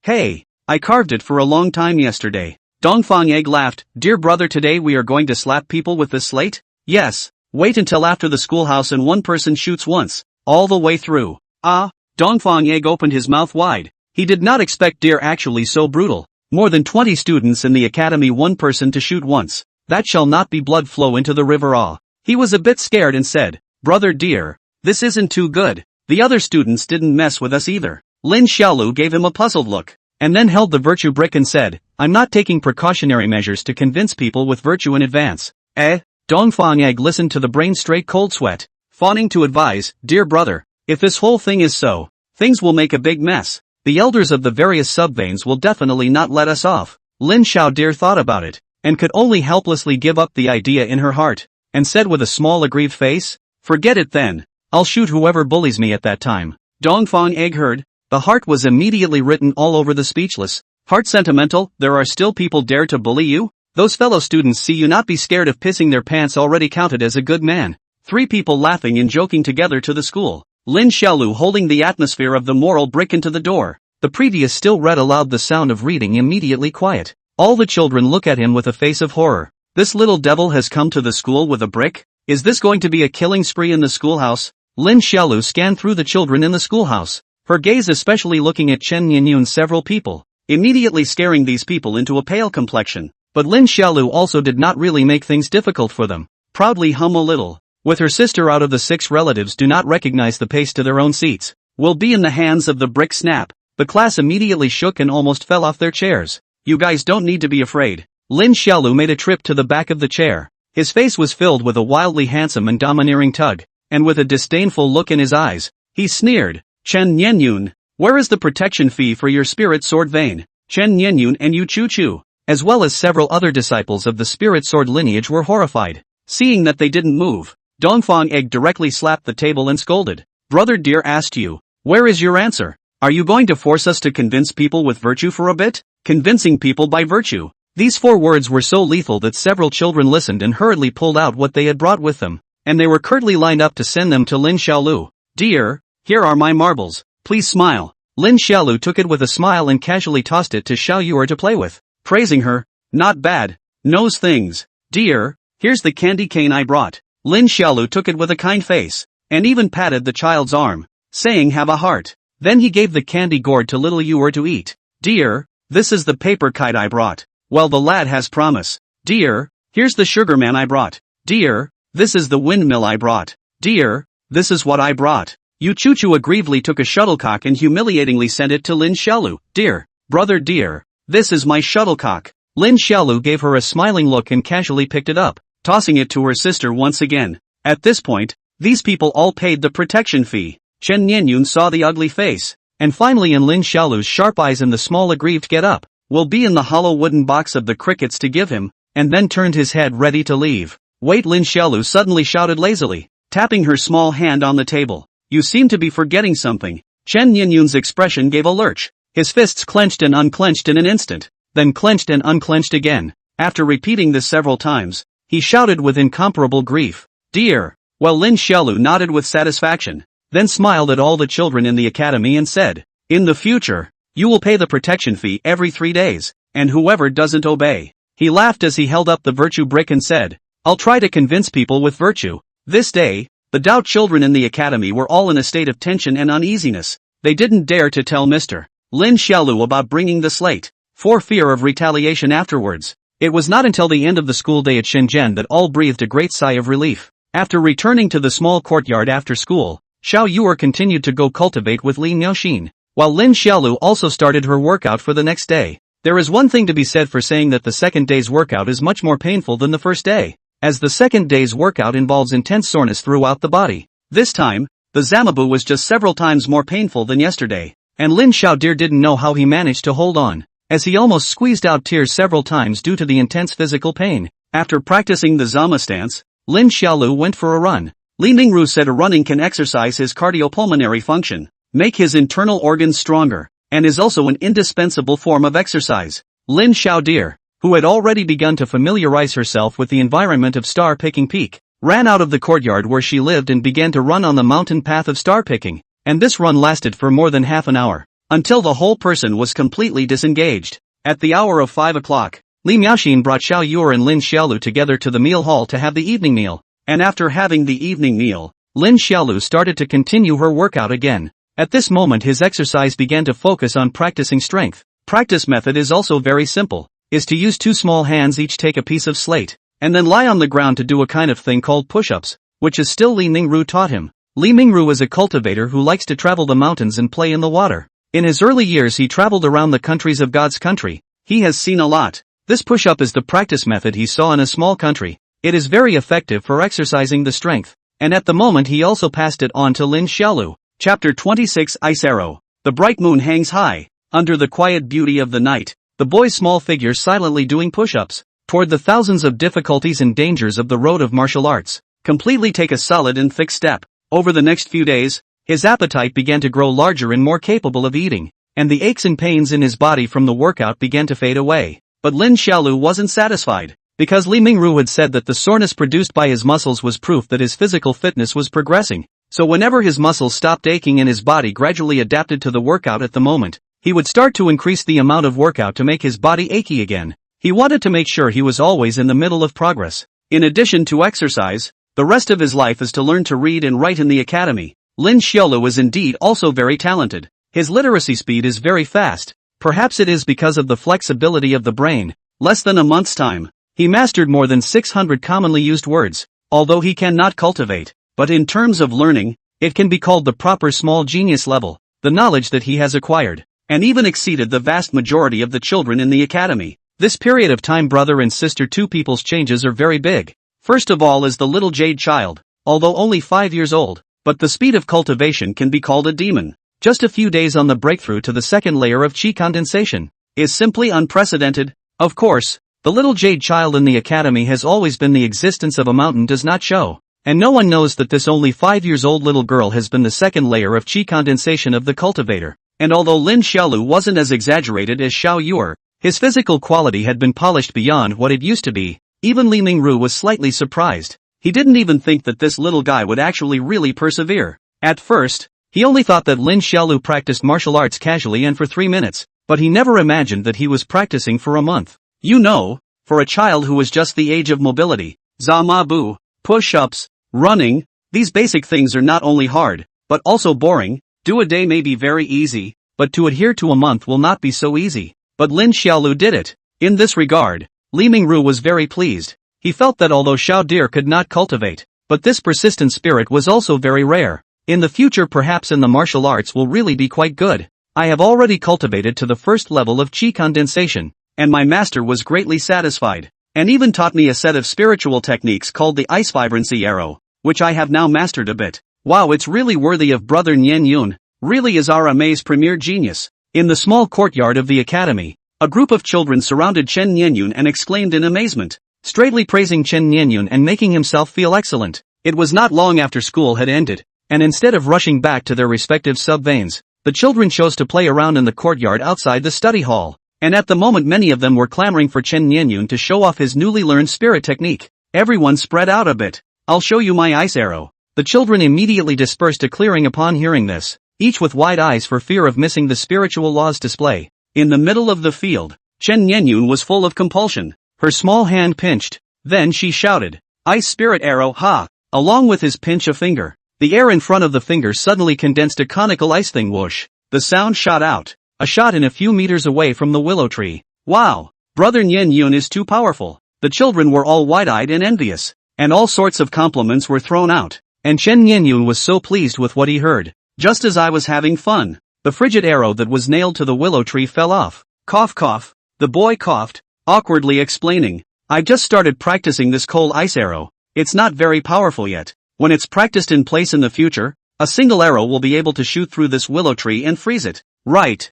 "Hey, I carved it for a long time yesterday." Dongfang Egg laughed, "Dear brother, today we are going to slap people with this slate? Yes, wait until after the schoolhouse and one person shoots once, all the way through." Ah, Dongfang Egg opened his mouth wide. He did not expect Dear actually so brutal. More than 20 students in the academy, one person to shoot once. That shall not be blood flow into the river. He was a bit scared and said, "Brother Dear, this isn't too good. The other students didn't mess with us either." Lin Xiaolu gave him a puzzled look, and then held the virtue brick and said, "I'm not taking precautionary measures to convince people with virtue in advance." Dongfang Egg listened to the brain straight cold sweat, fawning to advise, "Dear brother, if this whole thing is so, things will make a big mess. The elders of the various subveins will definitely not let us off." Lin Xiaodir thought about it, and could only helplessly give up the idea in her heart, and said with a small aggrieved face, "Forget it then. I'll shoot whoever bullies me at that time." Dongfang Egg heard. The heart was immediately written all over the speechless. Heart sentimental, there are still people dare to bully you? Those fellow students see you not be scared of pissing their pants already counted as a good man. 3 people laughing and joking together to the school. Lin Xiaolu holding the atmosphere of the moral brick into the door. The previous still read aloud, the sound of reading immediately quiet. All the children look at him with a face of horror. This little devil has come to the school with a brick? Is this going to be a killing spree in the schoolhouse? Lin Xiaolu scanned through the children in the schoolhouse, her gaze especially looking at Chen Nianyun's several people, immediately scaring these people into a pale complexion. But Lin Xiaolu also did not really make things difficult for them. Proudly hum a little. With her sister, out of the 6 relatives do not recognize the pace to their own seats, will be in the hands of the brick snap. The class immediately shook and almost fell off their chairs. "You guys don't need to be afraid." Lin Xiaolu made a trip to the back of the chair. His face was filled with a wildly handsome and domineering tug, and with a disdainful look in his eyes, he sneered, "Chen Nianyun, where is the protection fee for your spirit sword vein?" Chen Nianyun and Yu Chu Chu, as well as several other disciples of the spirit sword lineage, were horrified. Seeing that they didn't move, Dongfang Egg directly slapped the table and scolded, "Brother Dear asked you, where is your answer? Are you going to force us to convince people with virtue for a bit? Convincing people by virtue." These 4 words were so lethal that several children listened and hurriedly pulled out what they had brought with them, and they were curtly lined up to send them to Lin Xiaolu. "Dear, here are my marbles, please smile." Lin Xiaolu took it with a smile and casually tossed it to Xiao Yuer to play with, praising her, "Not bad. Knows things. Dear, here's the candy cane I brought." Lin Xiaolu took it with a kind face, and even patted the child's arm, saying, "Have a heart." Then he gave the candy gourd to little Yuer to eat. "Dear, this is the paper kite I brought." "Well, the lad has promise." "Dear, here's the sugar man I brought." "Dear, this is the windmill I brought." "Dear, this is what I brought." Yu Chu Chu aggrievedly took a shuttlecock and humiliatingly sent it to Lin Xiaolu. "Dear, brother Dear, this is my shuttlecock." Lin Xiaolu gave her a smiling look and casually picked it up, tossing it to her sister once again. At this point, these people all paid the protection fee. Chen Nianyun saw the ugly face, and finally in Lin Xiaolu's sharp eyes and the small aggrieved get up, will be in the hollow wooden box of the crickets to give him, and then turned his head ready to leave. "Wait," Lin Xiaolu suddenly shouted lazily, tapping her small hand on the table. "You seem to be forgetting something." Chen Nianyun's expression gave a lurch. His fists clenched and unclenched in an instant, then clenched and unclenched again. After repeating this several times, he shouted with incomparable grief, "Dear." Well, Lin Xiaolu nodded with satisfaction, then smiled at all the children in the academy and said, "In the future, you will pay the protection fee every 3 days, and whoever doesn't obey, He laughed as he held up the virtue brick and said, "I'll try to convince people with virtue." This day, the Dao children in the academy were all in a state of tension and uneasiness. They didn't dare to tell Mr. Lin Xiaolu about bringing the slate, for fear of retaliation afterwards. It was not until the end of the school day at Shenzhen that all breathed a great sigh of relief. After returning to the small courtyard after school, Xiao Yuer continued to go cultivate with Li Miaoxin, while Lin Xiaolu also started her workout for the next day. There is one thing to be said for saying that the second day's workout is much more painful than the first day, as the second day's workout involves intense soreness throughout the body. This time, the Zamabu was just several times more painful than yesterday, and Lin Xiaodir didn't know how he managed to hold on, as he almost squeezed out tears several times due to the intense physical pain. After practicing the Zama stance, Lin Xiaolu went for a run. Li Mingru said running can exercise his cardiopulmonary function, make his internal organs stronger, and is also an indispensable form of exercise. Lin Xiaodir, who had already begun to familiarize herself with the environment of Star Picking Peak, ran out of the courtyard where she lived and began to run on the mountain path of star picking, and this run lasted for more than half an hour, until the whole person was completely disengaged. At the hour of 5 o'clock, Li Miaoxin brought Xiao Yuer and Lin Xiaolu together to the meal hall to have the evening meal, and after having the evening meal, Lin Xiaolu started to continue her workout again. At this moment his exercise began to focus on practicing strength. Practice method is also very simple, is to use two small hands each take a piece of slate, and then lie on the ground to do a kind of thing called push-ups, which is still Li Mingru taught him. Li Mingru is a cultivator who likes to travel the mountains and play in the water. In his early years he traveled around the countries of God's country. He has seen a lot. This push-up is the practice method he saw in a small country. It is very effective for exercising the strength, and at the moment he also passed it on to Lin Xiaolu. Chapter 26 Ice Arrow. The bright moon hangs high, under the quiet beauty of the night, the boy's small figure silently doing push-ups, toward the thousands of difficulties and dangers of the road of martial arts, completely take a solid and thick step. Over the next few days, his appetite began to grow larger and more capable of eating, and the aches and pains in his body from the workout began to fade away. But Lin Xiaolu wasn't satisfied, because Li Mingru had said that the soreness produced by his muscles was proof that his physical fitness was progressing. So whenever his muscles stopped aching and his body gradually adapted to the workout at the moment, he would start to increase the amount of workout to make his body achy again. He wanted to make sure he was always in the middle of progress. In addition to exercise, the rest of his life is to learn to read and write in the academy. Lin Xiaolu is indeed also very talented. His literacy speed is very fast. Perhaps it is because of the flexibility of the brain. Less than a month's time, he mastered more than 600 commonly used words. Although he cannot cultivate, but in terms of learning, it can be called the proper small genius level. The knowledge that he has acquired, and even exceeded the vast majority of the children in the academy. This period of time brother and sister two people's changes are very big. First of all is the little jade child, although only 5 years old, but the speed of cultivation can be called a demon. Just a few days on the breakthrough to the second layer of qi condensation is simply unprecedented. Of course, the little jade child in the academy has always been the existence of a mountain does not show, and no one knows that this only 5 years old little girl has been the second layer of qi condensation of the cultivator. And although Lin Xiaolu wasn't as exaggerated as Xiao Yuer, his physical quality had been polished beyond what it used to be. Even Li Mingru was slightly surprised. He didn't even think that this little guy would actually really persevere. At first, he only thought that Lin Xiaolu practiced martial arts casually and for 3 minutes, but he never imagined that he was practicing for a month. You know, for a child who was just the age of mobility, Zamabu, push-ups, running, these basic things are not only hard, but also boring. Do a day may be very easy, but to adhere to a month will not be so easy. But Lin Xiaolu did it. In this regard, Li Mingru was very pleased. He felt that although Xiao Deer could not cultivate, but this persistent spirit was also very rare. In the future perhaps in the martial arts will really be quite good. I have already cultivated to the first level of qi condensation, and my master was greatly satisfied, and even taught me a set of spiritual techniques called the ice vibrancy arrow, which I have now mastered a bit. Wow, it's really worthy of brother Nian Yun, really is our amaze premier genius. In the small courtyard of the academy, a group of children surrounded Chen Nianyun and exclaimed in amazement, straightly praising Chen Nianyun and making himself feel excellent. It was not long after school had ended, and instead of rushing back to their respective sub-veins, the children chose to play around in the courtyard outside the study hall, and at the moment many of them were clamoring for Chen Nianyun to show off his newly learned spirit technique. Everyone spread out a bit. I'll show you my ice arrow. The children immediately dispersed to clearing upon hearing this, each with wide eyes for fear of missing the spiritual law's display. In the middle of the field, Chen Nianyun was full of compulsion. Her small hand pinched. Then she shouted, "Ice spirit arrow, ha!" Along with his pinch a finger. The air in front of the finger suddenly condensed a conical ice thing. Whoosh. The sound shot out. A shot in a few meters away from the willow tree. Wow! Brother Nyen Yun is too powerful. The children were all wide-eyed and envious. And all sorts of compliments were thrown out. And Chen Nyen Yun was so pleased with what he heard. Just as I was having fun. The frigid arrow that was nailed to the willow tree fell off. Cough cough. The boy coughed, awkwardly explaining. "I just started practicing this cold ice arrow. It's not very powerful yet. When it's practiced in place in the future, a single arrow will be able to shoot through this willow tree and freeze it." Right.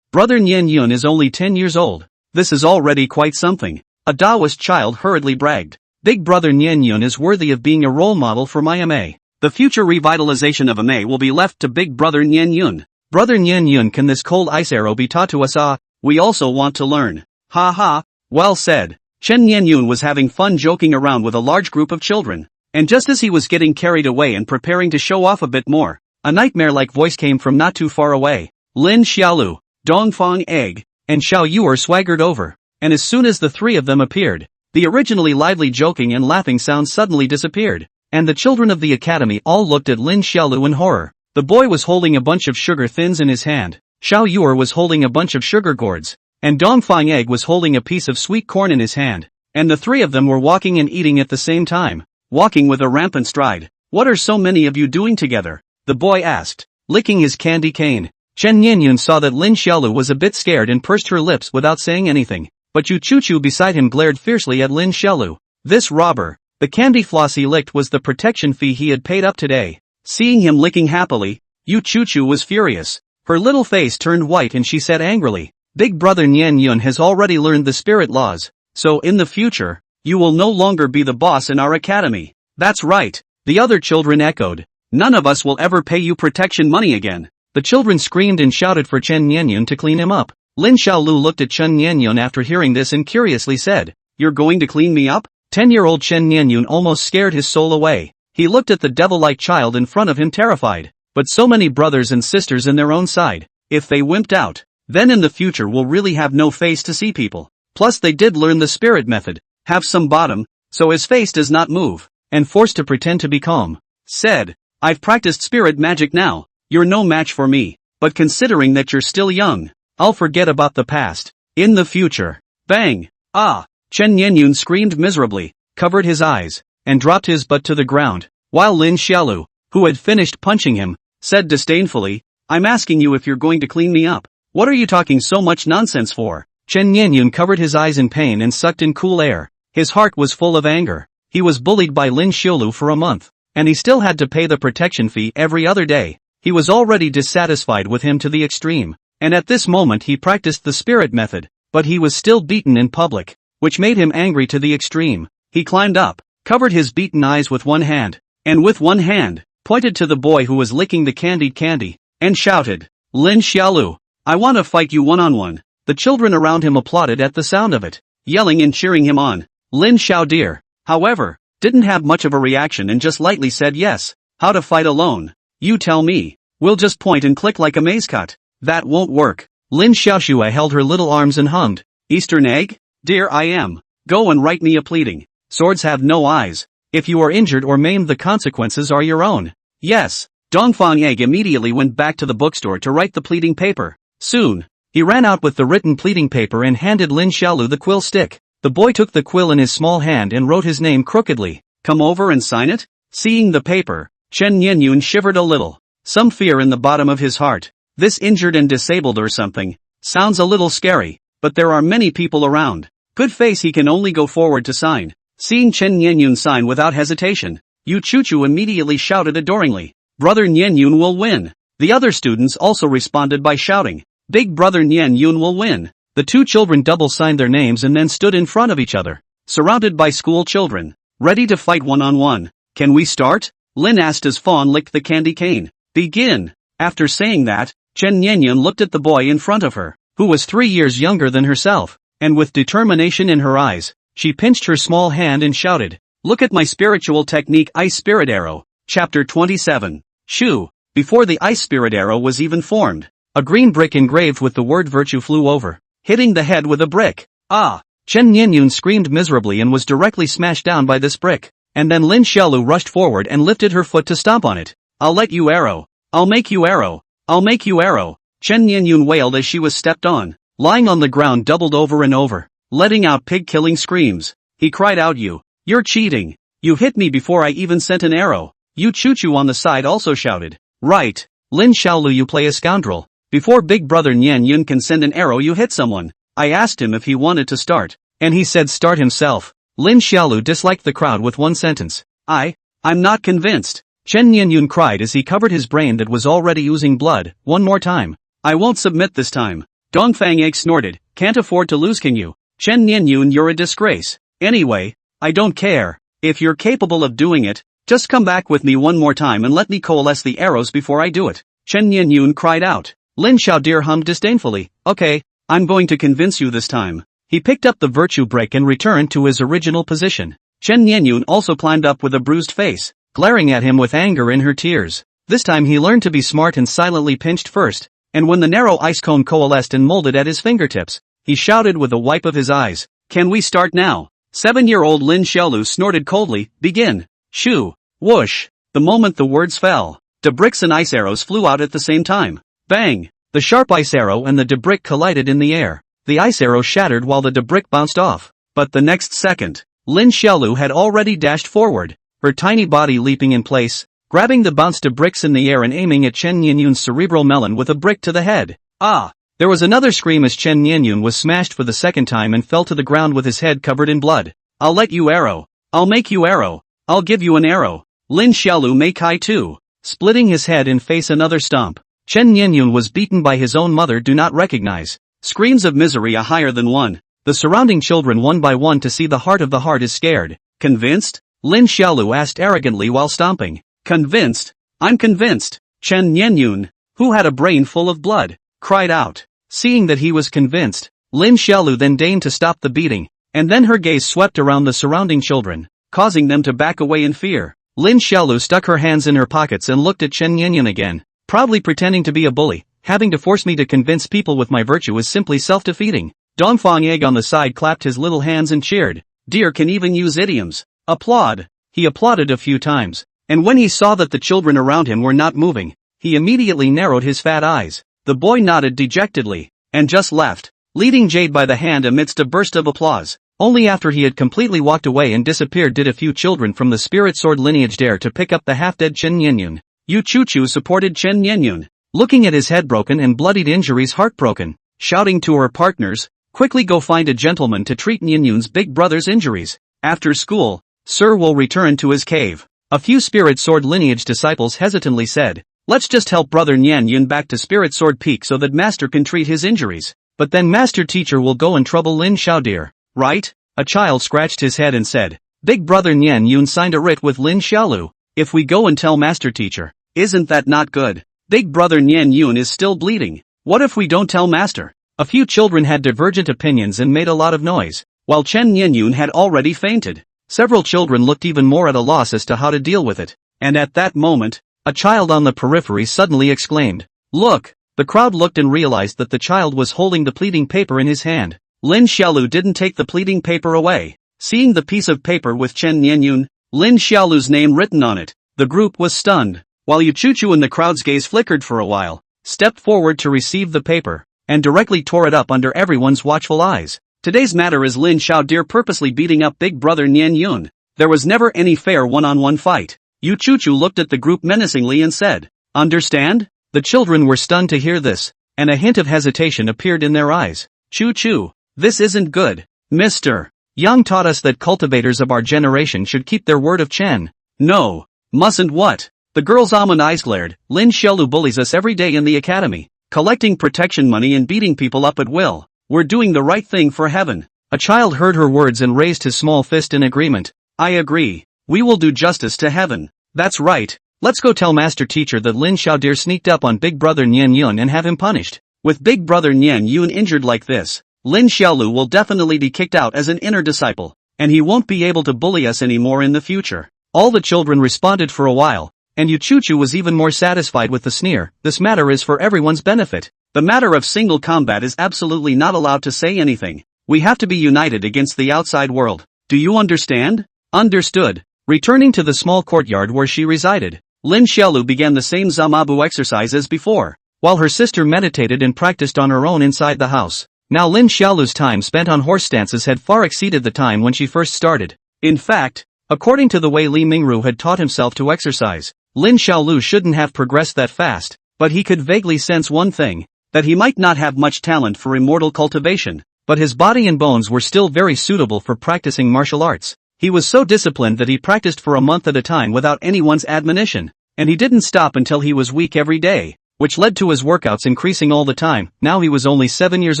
Brother Nyen Yun is only 10 years old. This is already quite something. A Taoist child hurriedly bragged. Big Brother Nyen Yun is worthy of being a role model for my MA. The future revitalization of MA will be left to Big Brother Nyen Yun. Brother Nyen Yun, can this cold ice arrow be taught to us? We also want to learn. Ha ha, well said. Chen Nyen Yun was having fun joking around with a large group of children. And just as he was getting carried away and preparing to show off a bit more, a nightmare-like voice came from not too far away. Lin Xiaolu, Dongfang Egg, and Xiao Yuer swaggered over. And as soon as the three of them appeared, the originally lively joking and laughing sounds suddenly disappeared. And the children of the academy all looked at Lin Xiaolu in horror. The boy was holding a bunch of sugar thins in his hand. Xiao Yuer was holding a bunch of sugar gourds. And Dongfang Egg was holding a piece of sweet corn in his hand. And the three of them were walking and eating at the same time. Walking with a rampant stride. "What are so many of you doing together?" the boy asked, licking his candy cane. Chen Nyen Yun saw that Lin Xiaolu was a bit scared and pursed her lips without saying anything. But Yu Chu beside him glared fiercely at Lin Xiaolu. This robber. The candy floss he licked was the protection fee he had paid up today. Seeing him licking happily, Yu Chu was furious. Her little face turned white and she said angrily, "Big Brother Nyen Yun has already learned the spirit laws, so in the future, you will no longer be the boss in our academy." "That's right," the other children echoed. "None of us will ever pay you protection money again." The children screamed and shouted for Chen Nyen Yun to clean him up. Lin Xiaolu looked at Chen Nyen Yun after hearing this and curiously said, "You're going to clean me up?" 10-year-old Chen Nyen Yun almost scared his soul away. He looked at the devil-like child in front of him terrified. But so many brothers and sisters in their own side. If they wimped out, then in the future we'll really have no face to see people. Plus they did learn the spirit method, have some bottom, so his face does not move, and forced to pretend to be calm. Said, "I've practiced spirit magic now, you're no match for me, but considering that you're still young, I'll forget about the past. In the future." Bang! Ah! Chen Nyen Yun screamed miserably, covered his eyes, and dropped his butt to the ground, while Lin Xiaolu, who had finished punching him, said disdainfully, "I'm asking you if you're going to clean me up. What are you talking so much nonsense for?" Chen Nyen Yun covered his eyes in pain and sucked in cool air. His heart was full of anger. He was bullied by Lin Xiaolu for a month, and he still had to pay the protection fee every other day. He was already dissatisfied with him to the extreme, and at this moment he practiced the spirit method, but he was still beaten in public, which made him angry to the extreme. He climbed up, covered his beaten eyes with one hand, and with one hand, pointed to the boy who was licking the candied candy, and shouted, "Lin Xiaolu, I want to fight you one-on-one." The children around him applauded at the sound of it, yelling and cheering him on. Lin Xiaodir, however, didn't have much of a reaction and just lightly said yes. "How to fight alone? You tell me. We'll just point and click like a maze cut." "That won't work." Lin Xiaoxue held her little arms and hummed, "Eastern egg? Dear I am. Go and write me a pleading. Swords have no eyes. If you are injured or maimed the consequences are your own." Yes. Dongfang Egg immediately went back to the bookstore to write the pleading paper. Soon, he ran out with the written pleading paper and handed Lin Xiaolu the quill stick. The boy took the quill in his small hand and wrote his name crookedly. "Come over and sign it?" Seeing the paper, Chen Nyen Yun shivered a little. Some fear in the bottom of his heart. This injured and disabled or something. Sounds a little scary, but there are many people around. Good face, he can only go forward to sign. Seeing Chen Nyen Yun sign without hesitation, Yu Chu immediately shouted adoringly, "Brother Nyen Yun will win." The other students also responded by shouting, "Big Brother Nyen Yun will win." The two children double-signed their names and then stood in front of each other, surrounded by school children, ready to fight one-on-one. "Can we start?" Lin asked as Fawn licked the candy cane. "Begin." After saying that, Chen Nyen Yun looked at the boy in front of her, who was 3 years younger than herself, and with determination in her eyes, she pinched her small hand and shouted, "Look at my spiritual technique, Ice Spirit Arrow." Chapter 27. Shoo! Before the Ice Spirit Arrow was even formed, a green brick engraved with the word virtue flew over, hitting the head with a brick. Ah! Chen Nianyun screamed miserably and was directly smashed down by this brick. And then Lin Xiaolu rushed forward and lifted her foot to stomp on it. I'll let you arrow. I'll make you arrow. I'll make you arrow. Chen Nianyun wailed as she was stepped on. Lying on the ground doubled over and over, letting out pig-killing screams. He cried out, You're cheating. You hit me before I even sent an arrow. Yu Chuchu on the side also shouted. Right. Lin Xiaolu, you play a scoundrel. Before Big Brother Nian Yun can send an arrow you hit someone. I asked him if he wanted to start. And he said start himself. Lin Xiaolu disliked the crowd with one sentence. I'm not convinced. Chen Nianyun cried as he covered his brain that was already oozing blood. One more time. I won't submit this time. Dongfang Egg snorted. Can't afford to lose, can you? Chen Nianyun, you're a disgrace. Anyway, I don't care. If you're capable of doing it, just come back with me one more time and let me coalesce the arrows before I do it. Chen Nianyun cried out. Lin Xiaodir hummed disdainfully. Okay, I'm going to convince you this time. He picked up the virtue break and returned to his original position. Chen Nianyun also climbed up with a bruised face, glaring at him with anger in her tears. This time he learned to be smart and silently pinched first, and when the narrow ice cone coalesced and molded at his fingertips, he shouted with a wipe of his eyes, Can we start now? 7-year-old Lin Xiaolu snorted coldly, Begin. Shoo. Whoosh. The moment the words fell, debricks and ice arrows flew out at the same time. Bang. The sharp ice arrow and the debrick collided in the air. The ice arrow shattered while the debrick bounced off. But the next second, Lin Xiaolu had already dashed forward, her tiny body leaping in place, grabbing the bounced debricks in the air and aiming at Chen Nianyun's cerebral melon with a brick to the head. Ah! There was another scream as Chen Nianyun was smashed for the second time and fell to the ground with his head covered in blood. I'll let you arrow. I'll make you arrow. I'll give you an arrow. Lin Xiaolu may kai too. Splitting his head and face another stomp. Chen Nianyun was beaten by his own mother. Do not recognize. Screams of misery a higher than one. The surrounding children one by one to see the heart of the heart is scared. Convinced? Lin Xiaolu asked arrogantly while stomping. Convinced? I'm convinced. Chen Nianyun, who had a brain full of blood, cried out. Seeing that he was convinced, Lin Xiaolu then deigned to stop the beating, and then her gaze swept around the surrounding children, causing them to back away in fear. Lin Xiaolu stuck her hands in her pockets and looked at Chen Nianyun again, proudly pretending to be a bully. Having to force me to convince people with my virtue is simply self-defeating. Dongfang Egg on the side clapped his little hands and cheered. Deer can even use idioms. Applaud. He applauded a few times, and when he saw that the children around him were not moving, he immediately narrowed his fat eyes. The boy nodded dejectedly, and just left, leading Jade by the hand amidst a burst of applause. Only after he had completely walked away and disappeared did a few children from the Spirit Sword lineage dare to pick up the half-dead Chen Nianyun. Yu Chuchu supported Chen Nianyun, looking at his head broken and bloodied injuries heartbroken, shouting to her partners, quickly go find a gentleman to treat Nianyun's big brother's injuries. After school, Sir will return to his cave. A few Spirit Sword lineage disciples hesitantly said, let's just help brother Nianyun back to Spirit Sword Peak so that master can treat his injuries. But then master teacher will go and trouble Lin Xiaodir, right? A child scratched his head and said, big brother Nianyun signed a writ with Lin Xiaolu. If we go and tell master teacher, isn't that not good? Big brother Nianyun is still bleeding. What if we don't tell master? A few children had divergent opinions and made a lot of noise, while Chen Nianyun had already fainted. Several children looked even more at a loss as to how to deal with it, and at that moment, a child on the periphery suddenly exclaimed, look! The crowd looked and realized that the child was holding the pleading paper in his hand. Lin Xiaolu didn't take the pleading paper away. Seeing the piece of paper with Chen Nianyun, Lin Xiaolu's name written on it, the group was stunned, while Yu Chuchu and the crowd's gaze flickered for a while, stepped forward to receive the paper, and directly tore it up under everyone's watchful eyes. Today's matter is Lin Xiaodir purposely beating up big brother Nianyun. There was never any fair one-on-one fight. Yu Chuchu looked at the group menacingly and said, understand? The children were stunned to hear this, and a hint of hesitation appeared in their eyes. Chu, this isn't good. Mr. Yang taught us that cultivators of our generation should keep their word of Chen. No. Mustn't what? The girl's almond eyes glared. Lin Xiaolu bullies us every day in the academy, collecting protection money and beating people up at will. We're doing the right thing for heaven. A child heard her words and raised his small fist in agreement. I agree. We will do justice to heaven. That's right. Let's go tell master teacher that Lin Xiaodir sneaked up on big brother Nianyun and have him punished. With big brother Nianyun injured like this, Lin Xiaolu will definitely be kicked out as an inner disciple, and he won't be able to bully us anymore in the future. All the children responded for a while, and Yu Chuchu was even more satisfied with the sneer. This matter is for everyone's benefit. The matter of single combat is absolutely not allowed to say anything. We have to be united against the outside world. Do you understand? Understood. Returning to the small courtyard where she resided, Lin Xiaolu began the same Zamabu exercise as before, while her sister meditated and practiced on her own inside the house. Now Lin Xiaolu's time spent on horse stances had far exceeded the time when she first started. In fact, according to the way Li Mingru had taught himself to exercise, Lin Xiaolu shouldn't have progressed that fast, but he could vaguely sense one thing, that he might not have much talent for immortal cultivation, but his body and bones were still very suitable for practicing martial arts. He was so disciplined that he practiced for a month at a time without anyone's admonition, and he didn't stop until he was weak every day, which led to his workouts increasing all the time. Now he was only 7 years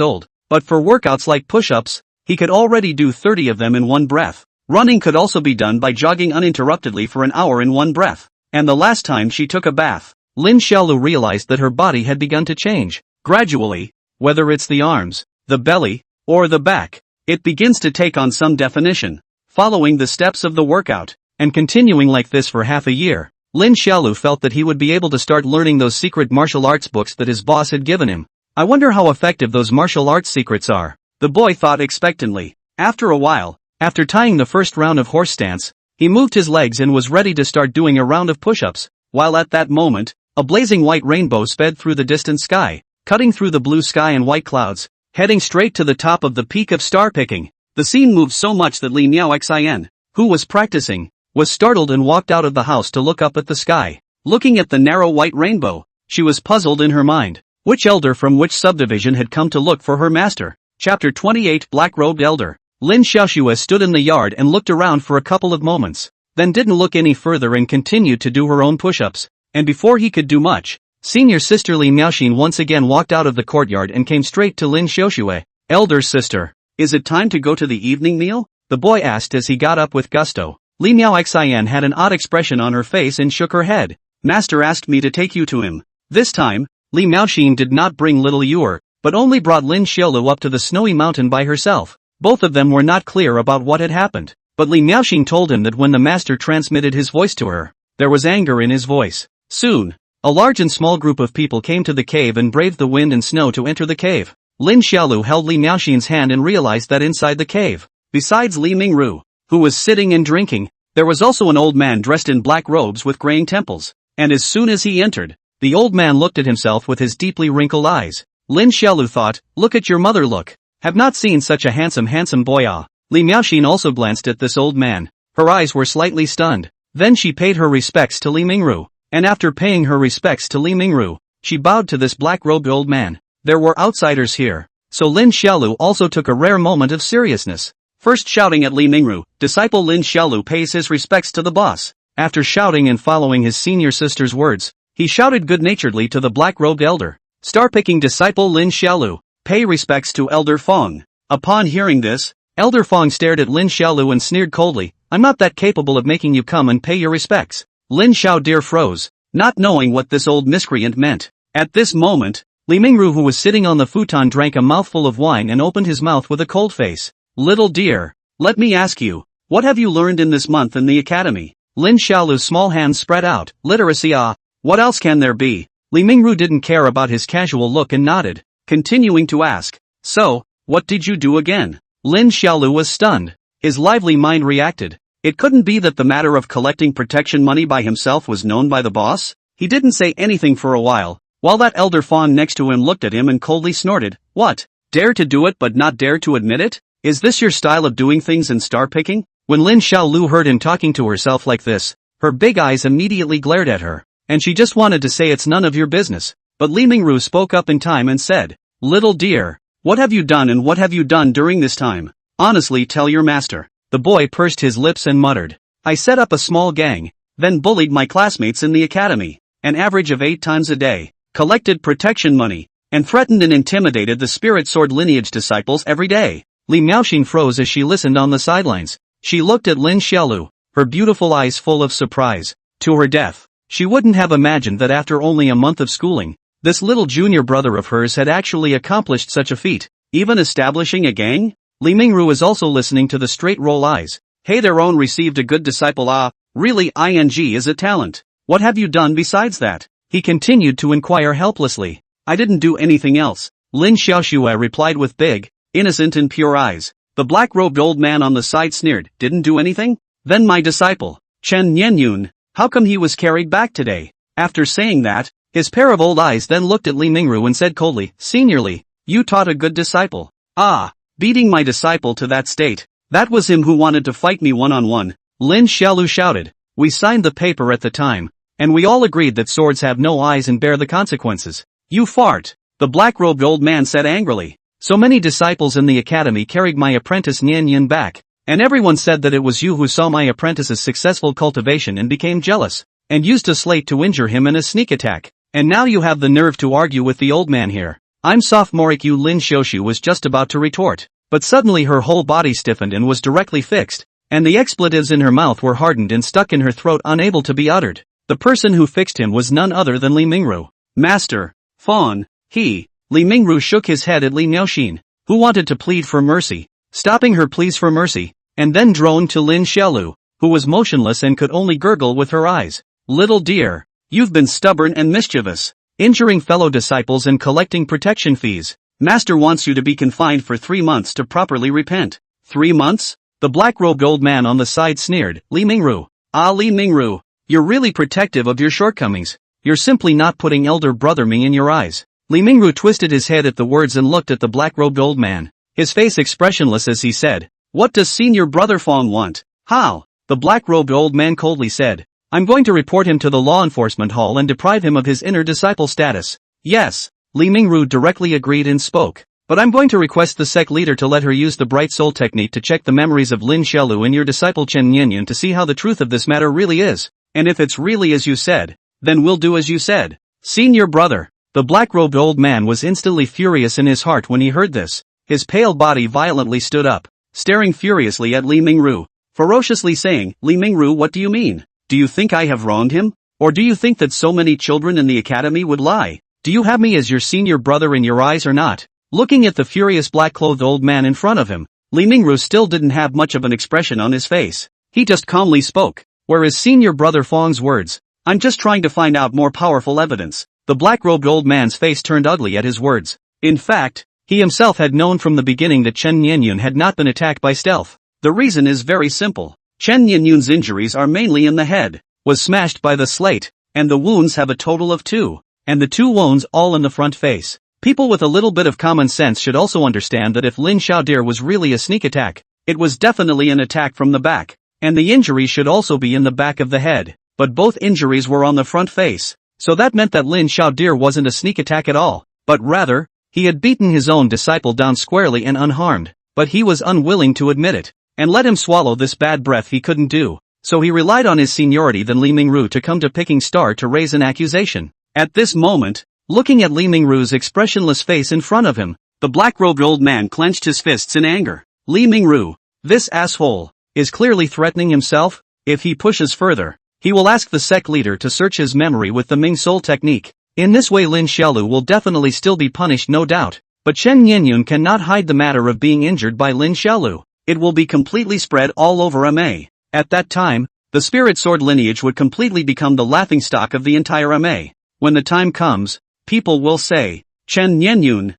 old, but for workouts like push-ups, he could already do 30 of them in one breath. Running could also be done by jogging uninterruptedly for an hour in one breath. And the last time she took a bath, Lin Xiaolu realized that her body had begun to change. Gradually, whether it's the arms, the belly, or the back, it begins to take on some definition. Following the steps of the workout, and continuing like this for half a year, Lin Xiaolu felt that he would be able to start learning those secret martial arts books that his boss had given him. I wonder how effective those martial arts secrets are, the boy thought expectantly. After a while, after tying the first round of horse stance, he moved his legs and was ready to start doing a round of push-ups, while at that moment, a blazing white rainbow sped through the distant sky, cutting through the blue sky and white clouds, heading straight to the top of the peak of star picking. The scene moved so much that Li Miaoxian, who was practicing, was startled and walked out of the house to look up at the sky. Looking at the narrow white rainbow, she was puzzled in her mind. Which elder from which subdivision had come to look for her master? Chapter 28 Black-Robed Elder. Lin Xiaoxue stood in the yard and looked around for a couple of moments, then didn't look any further and continued to do her own push-ups. And before he could do much, senior sister Li Miaoxin once again walked out of the courtyard and came straight to Lin Xiaoxue. Elder sister, is it time to go to the evening meal? The boy asked as he got up with gusto. Li Miaoxian had an odd expression on her face and shook her head. Master asked me to take you to him. This time, Li Miaoxin did not bring little Yuer, but only brought Lin Xiaolu up to the snowy mountain by herself. Both of them were not clear about what had happened, but Li Miaoxin told him that when the master transmitted his voice to her, there was anger in his voice. Soon, a large and small group of people came to the cave and braved the wind and snow to enter the cave. Lin Xiaolu held Li Miaoxin's hand and realized that inside the cave, besides Li Mingru, who was sitting and drinking, there was also an old man dressed in black robes with graying temples, and as soon as he entered, the old man looked at himself with his deeply wrinkled eyes. Lin Xiaolu thought, look at your mother look. Have not seen such a handsome boy ah. Li Miaoxin also glanced at this old man. Her eyes were slightly stunned. Then she paid her respects to Li Mingru, and after paying her respects to Li Mingru, she bowed to this black-robed old man. There were outsiders here, so Lin Xiaolu also took a rare moment of seriousness. First shouting at Li Mingru, disciple Lin Xiaolu pays his respects to the boss. After shouting and following his senior sister's words, he shouted good-naturedly to the black-robed elder. Star-picking disciple Lin Xiaolu, pay respects to Elder Fong. Upon hearing this, Elder Fong stared at Lin Xiaolu and sneered coldly, I'm not that capable of making you come and pay your respects. Lin Xiaodir froze, not knowing what this old miscreant meant. At this moment, Li Mingru, who was sitting on the futon, drank a mouthful of wine and opened his mouth with a cold face. Little dear, let me ask you, what have you learned in this month in the academy? Lin Xiaolu's small hands spread out. Literacy ah, what else can there be? Li Mingru didn't care about his casual look and nodded, continuing to ask, so, what did you do again? Lin Xiaolu was stunned. His lively mind reacted. It couldn't be that the matter of collecting protection money by himself was known by the boss? He didn't say anything for a while that elder fawn next to him looked at him and coldly snorted, what? Dare to do it but not dare to admit it? Is this your style of doing things in star picking? When Lin Xiaolu heard him talking to herself like this, her big eyes immediately glared at her, and she just wanted to say it's none of your business. But Li Mingru spoke up in time and said, little dear, what have you done and what have you done during this time? Honestly tell your master. The boy pursed his lips and muttered, I set up a small gang, then bullied my classmates in the academy, an average of 8 times a day, collected protection money, and threatened and intimidated the spirit sword lineage disciples every day. Li Miaoxin froze as she listened on the sidelines. She looked at Lin Xiaolu, her beautiful eyes full of surprise. To her death, she wouldn't have imagined that after only a month of schooling, this little junior brother of hers had actually accomplished such a feat, even establishing a gang? Li Mingru is also listening to the straight roll eyes. Hey, their own received a good disciple ah, really ing is a talent. What have you done besides that? He continued to inquire helplessly. I didn't do anything else. Lin Xiaoxue replied with big, innocent and pure eyes. The black-robed old man on the side sneered, didn't do anything? Then my disciple, Chen Nianyun, how come he was carried back today? After saying that, his pair of old eyes then looked at Li Mingru and said coldly, Senior Li, you taught a good disciple. Ah, beating my disciple to that state. That was him who wanted to fight me one-on-one. Lin Xiaolu shouted. We signed the paper at the time, and we all agreed that swords have no eyes and bear the consequences. You fart, the black-robed old man said angrily. So many disciples in the academy carried my apprentice Nian Yin back, and everyone said that it was you who saw my apprentice's successful cultivation and became jealous, and used a slate to injure him in a sneak attack. And now you have the nerve to argue with the old man here. I'm sophomoric you Lin Xiaoshu was just about to retort, but suddenly her whole body stiffened and was directly fixed, and the expletives in her mouth were hardened and stuck in her throat unable to be uttered. The person who fixed him was none other than Li Mingru. Master, Fawn, Li Mingru shook his head at Li Miaoxin, who wanted to plead for mercy, stopping her pleas for mercy, and then droned to Lin Xiaolu, who was motionless and could only gurgle with her eyes. Little dear, you've been stubborn and mischievous, injuring fellow disciples and collecting protection fees. Master wants you to be confined for 3 months to properly repent. 3 months? The black-robed old man on the side sneered, Li Mingru. Ah Li Mingru, you're really protective of your shortcomings. You're simply not putting elder brother me in your eyes. Li Mingru twisted his head at the words and looked at the black-robed old man, his face expressionless as he said, What does senior brother Fong want? How? The black-robed old man coldly said, I'm going to report him to the law enforcement hall and deprive him of his inner disciple status. Yes, Li Mingru directly agreed and spoke, but I'm going to request the sect leader to let her use the bright soul technique to check the memories of Lin Xiaolu and your disciple Chen Nianyan to see how the truth of this matter really is, and if it's really as you said, then we'll do as you said. Senior brother. The black-robed old man was instantly furious in his heart when he heard this. His pale body violently stood up, staring furiously at Li Mingru, ferociously saying, Li Mingru, what do you mean? Do you think I have wronged him? Or do you think that so many children in the academy would lie? Do you have me as your senior brother in your eyes or not? Looking at the furious black-clothed old man in front of him, Li Mingru still didn't have much of an expression on his face. He just calmly spoke. Whereas senior brother Fong's words, I'm just trying to find out more powerful evidence. The black-robed old man's face turned ugly at his words. In fact, he himself had known from the beginning that Chen Nianyun had not been attacked by stealth. The reason is very simple. Chen Nianyun's injuries are mainly in the head, was smashed by the slate, and the wounds have a total of 2, and the 2 wounds all in the front face. People with a little bit of common sense should also understand that if Lin Xiaodir was really a sneak attack, it was definitely an attack from the back, and the injury should also be in the back of the head, but both injuries were on the front face. So that meant that Lin Xiaodir wasn't a sneak attack at all, but rather, he had beaten his own disciple down squarely and unharmed, but he was unwilling to admit it, and let him swallow this bad breath he couldn't do, so he relied on his seniority than Li Mingru to come to Picking Star to raise an accusation. At this moment, looking at Li Mingru's expressionless face in front of him, the black-robed old man clenched his fists in anger. Li Mingru, this asshole, is clearly threatening himself. If he pushes further, he will ask the sect leader to search his memory with the Ming Soul technique. In this way Lin Xiaolu will definitely still be punished no doubt, but Chen Nianyun cannot hide the matter of being injured by Lin Xiaolu. It will be completely spread all over MA. At that time, the spirit sword lineage would completely become the laughingstock of the entire MA. When the time comes, people will say, Chen Nianyun,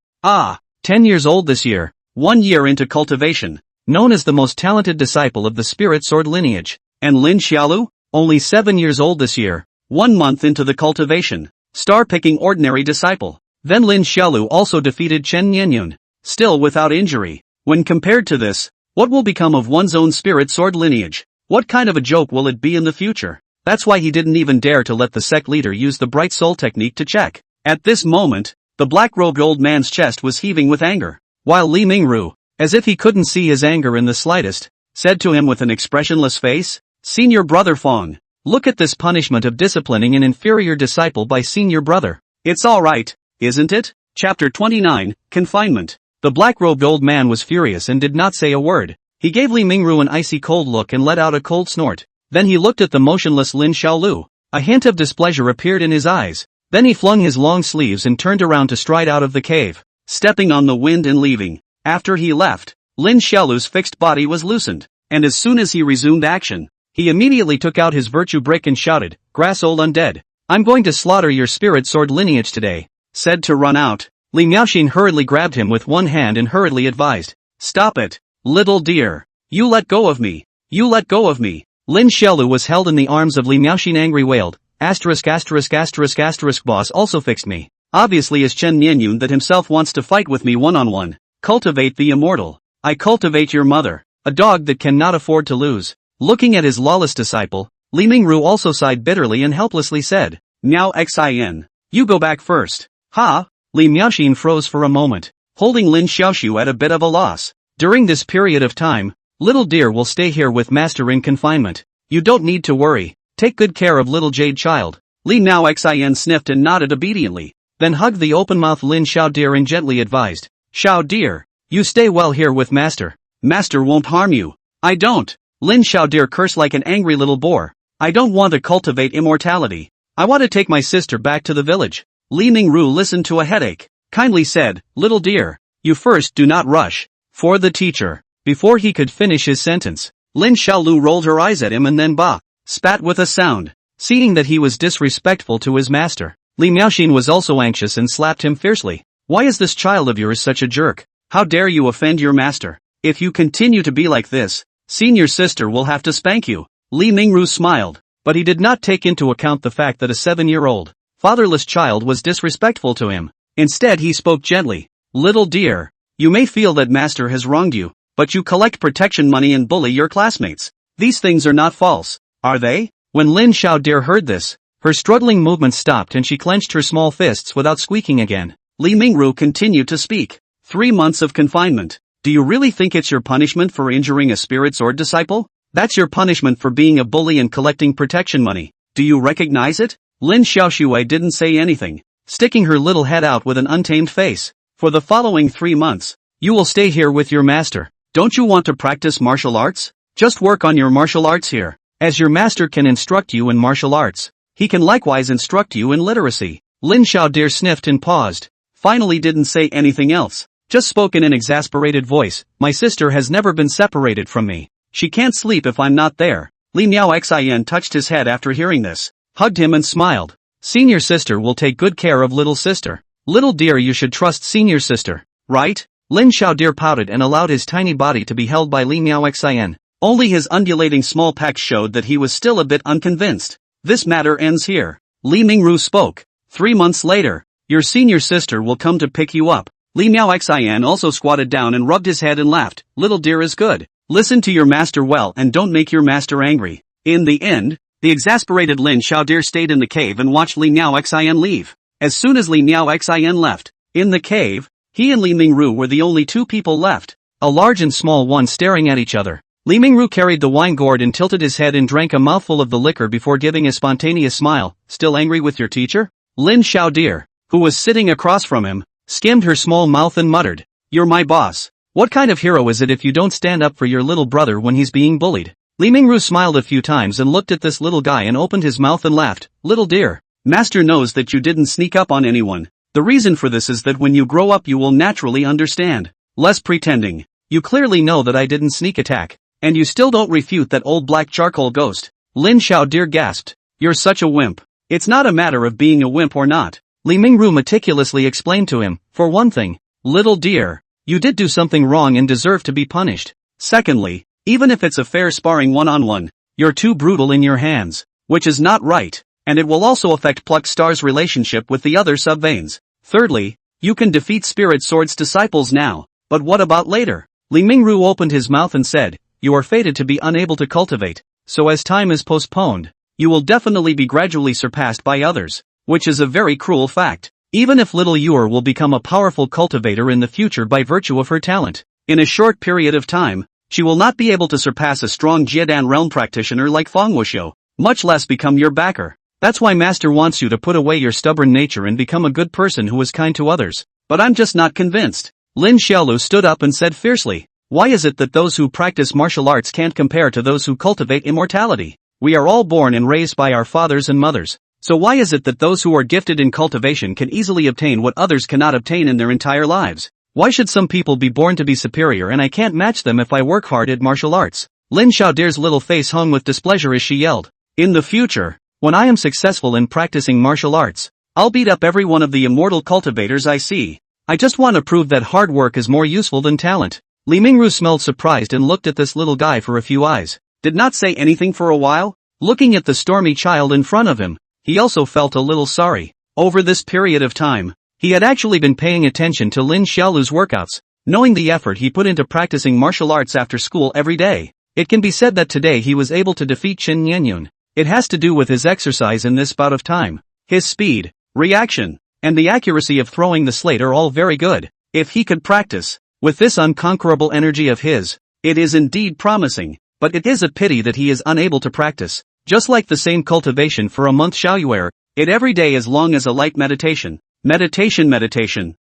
10 years old this year, 1 year into cultivation, known as the most talented disciple of the spirit sword lineage, and Lin Xiaolu? Only 7 years old this year, 1 month into the cultivation, star-picking ordinary disciple. Then Lin Xiaolu also defeated Chen Nianyun, still without injury. When compared to this, what will become of one's own spirit sword lineage? What kind of a joke will it be in the future? That's why he didn't even dare to let the sect leader use the bright soul technique to check. At this moment, the black-robed old man's chest was heaving with anger, while Li Mingru, as if he couldn't see his anger in the slightest, said to him with an expressionless face, Senior brother Fong, look at this punishment of disciplining an inferior disciple by senior brother. It's alright, isn't it? Chapter 29, Confinement. The black-robed old man was furious and did not say a word. He gave Li Mingru an icy cold look and let out a cold snort. Then he looked at the motionless Lin Xiaolu. A hint of displeasure appeared in his eyes. Then he flung his long sleeves and turned around to stride out of the cave, stepping on the wind and leaving. After he left, Lin Xiaolu's fixed body was loosened, and as soon as he resumed action, he immediately took out his virtue brick and shouted, Grass old undead, I'm going to slaughter your spirit sword lineage today. Said to run out, Li Miaoxin hurriedly grabbed him with one hand and hurriedly advised. Stop it, little dear. You let go of me. You let go of me. Lin Xiaolu was held in the arms of Li Miaoxin angry wailed. Boss also fixed me. Obviously is Chen Nianyun that himself wants to fight with me one-on-one. Cultivate the immortal. I cultivate your mother. A dog that cannot afford to lose. Looking at his lawless disciple, Li Mingru also sighed bitterly and helplessly said, Miao Xin. You go back first. Ha! Li Miaoxin froze for a moment, holding Lin Xiaoshu at a bit of a loss. During this period of time, little dear will stay here with master in confinement. You don't need to worry. Take good care of little jade child. Li Miao Xin sniffed and nodded obediently, then hugged the open-mouthed Lin Xiao dear and gently advised. Xiao dear, you stay well here with master. Master won't harm you. I don't. Lin Xiao dear cursed like an angry little boar. I don't want to cultivate immortality. I want to take my sister back to the village. Li Mingru listened to a headache, kindly said, little dear, you first do not rush. For the teacher. Before he could finish his sentence, Lin Xiaolu rolled her eyes at him and then spat with a sound. Seeing that he was disrespectful to his master, Li Miaoxin was also anxious and slapped him fiercely. Why is this child of yours such a jerk? How dare you offend your master? If you continue to be like this, senior sister will have to spank you. Li Mingru smiled, but he did not take into account the fact that a 7-year-old, fatherless child was disrespectful to him. Instead he spoke gently. Little dear, you may feel that master has wronged you, but you collect protection money and bully your classmates. These things are not false, are they? When Lin Xiao dear heard this, her struggling movements stopped and she clenched her small fists without squeaking again. Li Mingru continued to speak. 3 months of confinement. Do you really think it's your punishment for injuring a spirit sword disciple? That's your punishment for being a bully and collecting protection money. Do you recognize it? Lin Xiaoshui didn't say anything, sticking her little head out with an untamed face. For the following 3 months, you will stay here with your master. Don't you want to practice martial arts? Just work on your martial arts here. As your master can instruct you in martial arts, he can likewise instruct you in literacy. Lin Xiao dear sniffed and paused. Finally didn't say anything else. Just spoke in an exasperated voice. My sister has never been separated from me. She can't sleep if I'm not there. Li Miao Xin touched his head after hearing this, hugged him and smiled. Senior sister will take good care of little sister. Little dear, you should trust senior sister, right? Lin Xiao dear pouted and allowed his tiny body to be held by Li Miao Xin. Only his undulating small pecs showed that he was still a bit unconvinced. This matter ends here. Li Mingru spoke. 3 months later, your senior sister will come to pick you up. Li Miao Xian also squatted down and rubbed his head and laughed. Little dear is good. Listen to your master well and don't make your master angry. In the end, the exasperated Lin Xiaodeer stayed in the cave and watched Li Miao Xian leave. As soon as Li Miao Xian left, in the cave, he and Li Mingru were the only 2 people left. A large and small one staring at each other. Li Mingru carried the wine gourd and tilted his head and drank a mouthful of the liquor before giving a spontaneous smile. Still angry with your teacher? Lin Xiaodeer, who was sitting across from him, skimmed her small mouth and muttered, You're my boss. What kind of hero is it if you don't stand up for your little brother when he's being bullied? Li Mingru smiled a few times and looked at this little guy and opened his mouth and laughed. Little dear, master knows that you didn't sneak up on anyone. The reason for this is that when you grow up you will naturally understand. Less pretending. You clearly know that I didn't sneak attack. And you still don't refute that old black charcoal ghost. Lin Xiaodeer gasped. You're such a wimp. It's not a matter of being a wimp or not. Li Mingru meticulously explained to him. For one thing, little dear, you did do something wrong and deserve to be punished. Secondly, even if it's a fair sparring one-on-one, you're too brutal in your hands, which is not right, and it will also affect Pluck Star's relationship with the other subveins. Thirdly, you can defeat Spirit Sword's disciples now, but what about later? Li Mingru opened his mouth and said, You are fated to be unable to cultivate, so as time is postponed, you will definitely be gradually surpassed by others, which is a very cruel fact. Even if little Yuer will become a powerful cultivator in the future by virtue of her talent, in a short period of time, she will not be able to surpass a strong Jiedan realm practitioner like Fang Wuxiu, much less become your backer. That's why Master wants you to put away your stubborn nature and become a good person who is kind to others. But I'm just not convinced. Lin Xiaolu stood up and said fiercely, Why is it that those who practice martial arts can't compare to those who cultivate immortality? We are all born and raised by our fathers and mothers. So why is it that those who are gifted in cultivation can easily obtain what others cannot obtain in their entire lives? Why should some people be born to be superior and I can't match them if I work hard at martial arts? Lin Xiaodeer's little face hung with displeasure as she yelled. In the future, when I am successful in practicing martial arts, I'll beat up every one of the immortal cultivators I see. I just want to prove that hard work is more useful than talent. Li Mingru smelled surprised and looked at this little guy for a few eyes. Did not say anything for a while? Looking at the stormy child in front of him, he also felt a little sorry. Over this period of time, he had actually been paying attention to Lin Xiaolu's workouts, knowing the effort he put into practicing martial arts after school every day. It can be said that today he was able to defeat Qin Yunyun. It has to do with his exercise in this bout of time. His speed, reaction, and the accuracy of throwing the slate are all very good. If he could practice with this unconquerable energy of his, it is indeed promising, but it is a pity that he is unable to practice, just like the same cultivation for a month Xiaoyuer, it every day as long as a light meditation. Meditation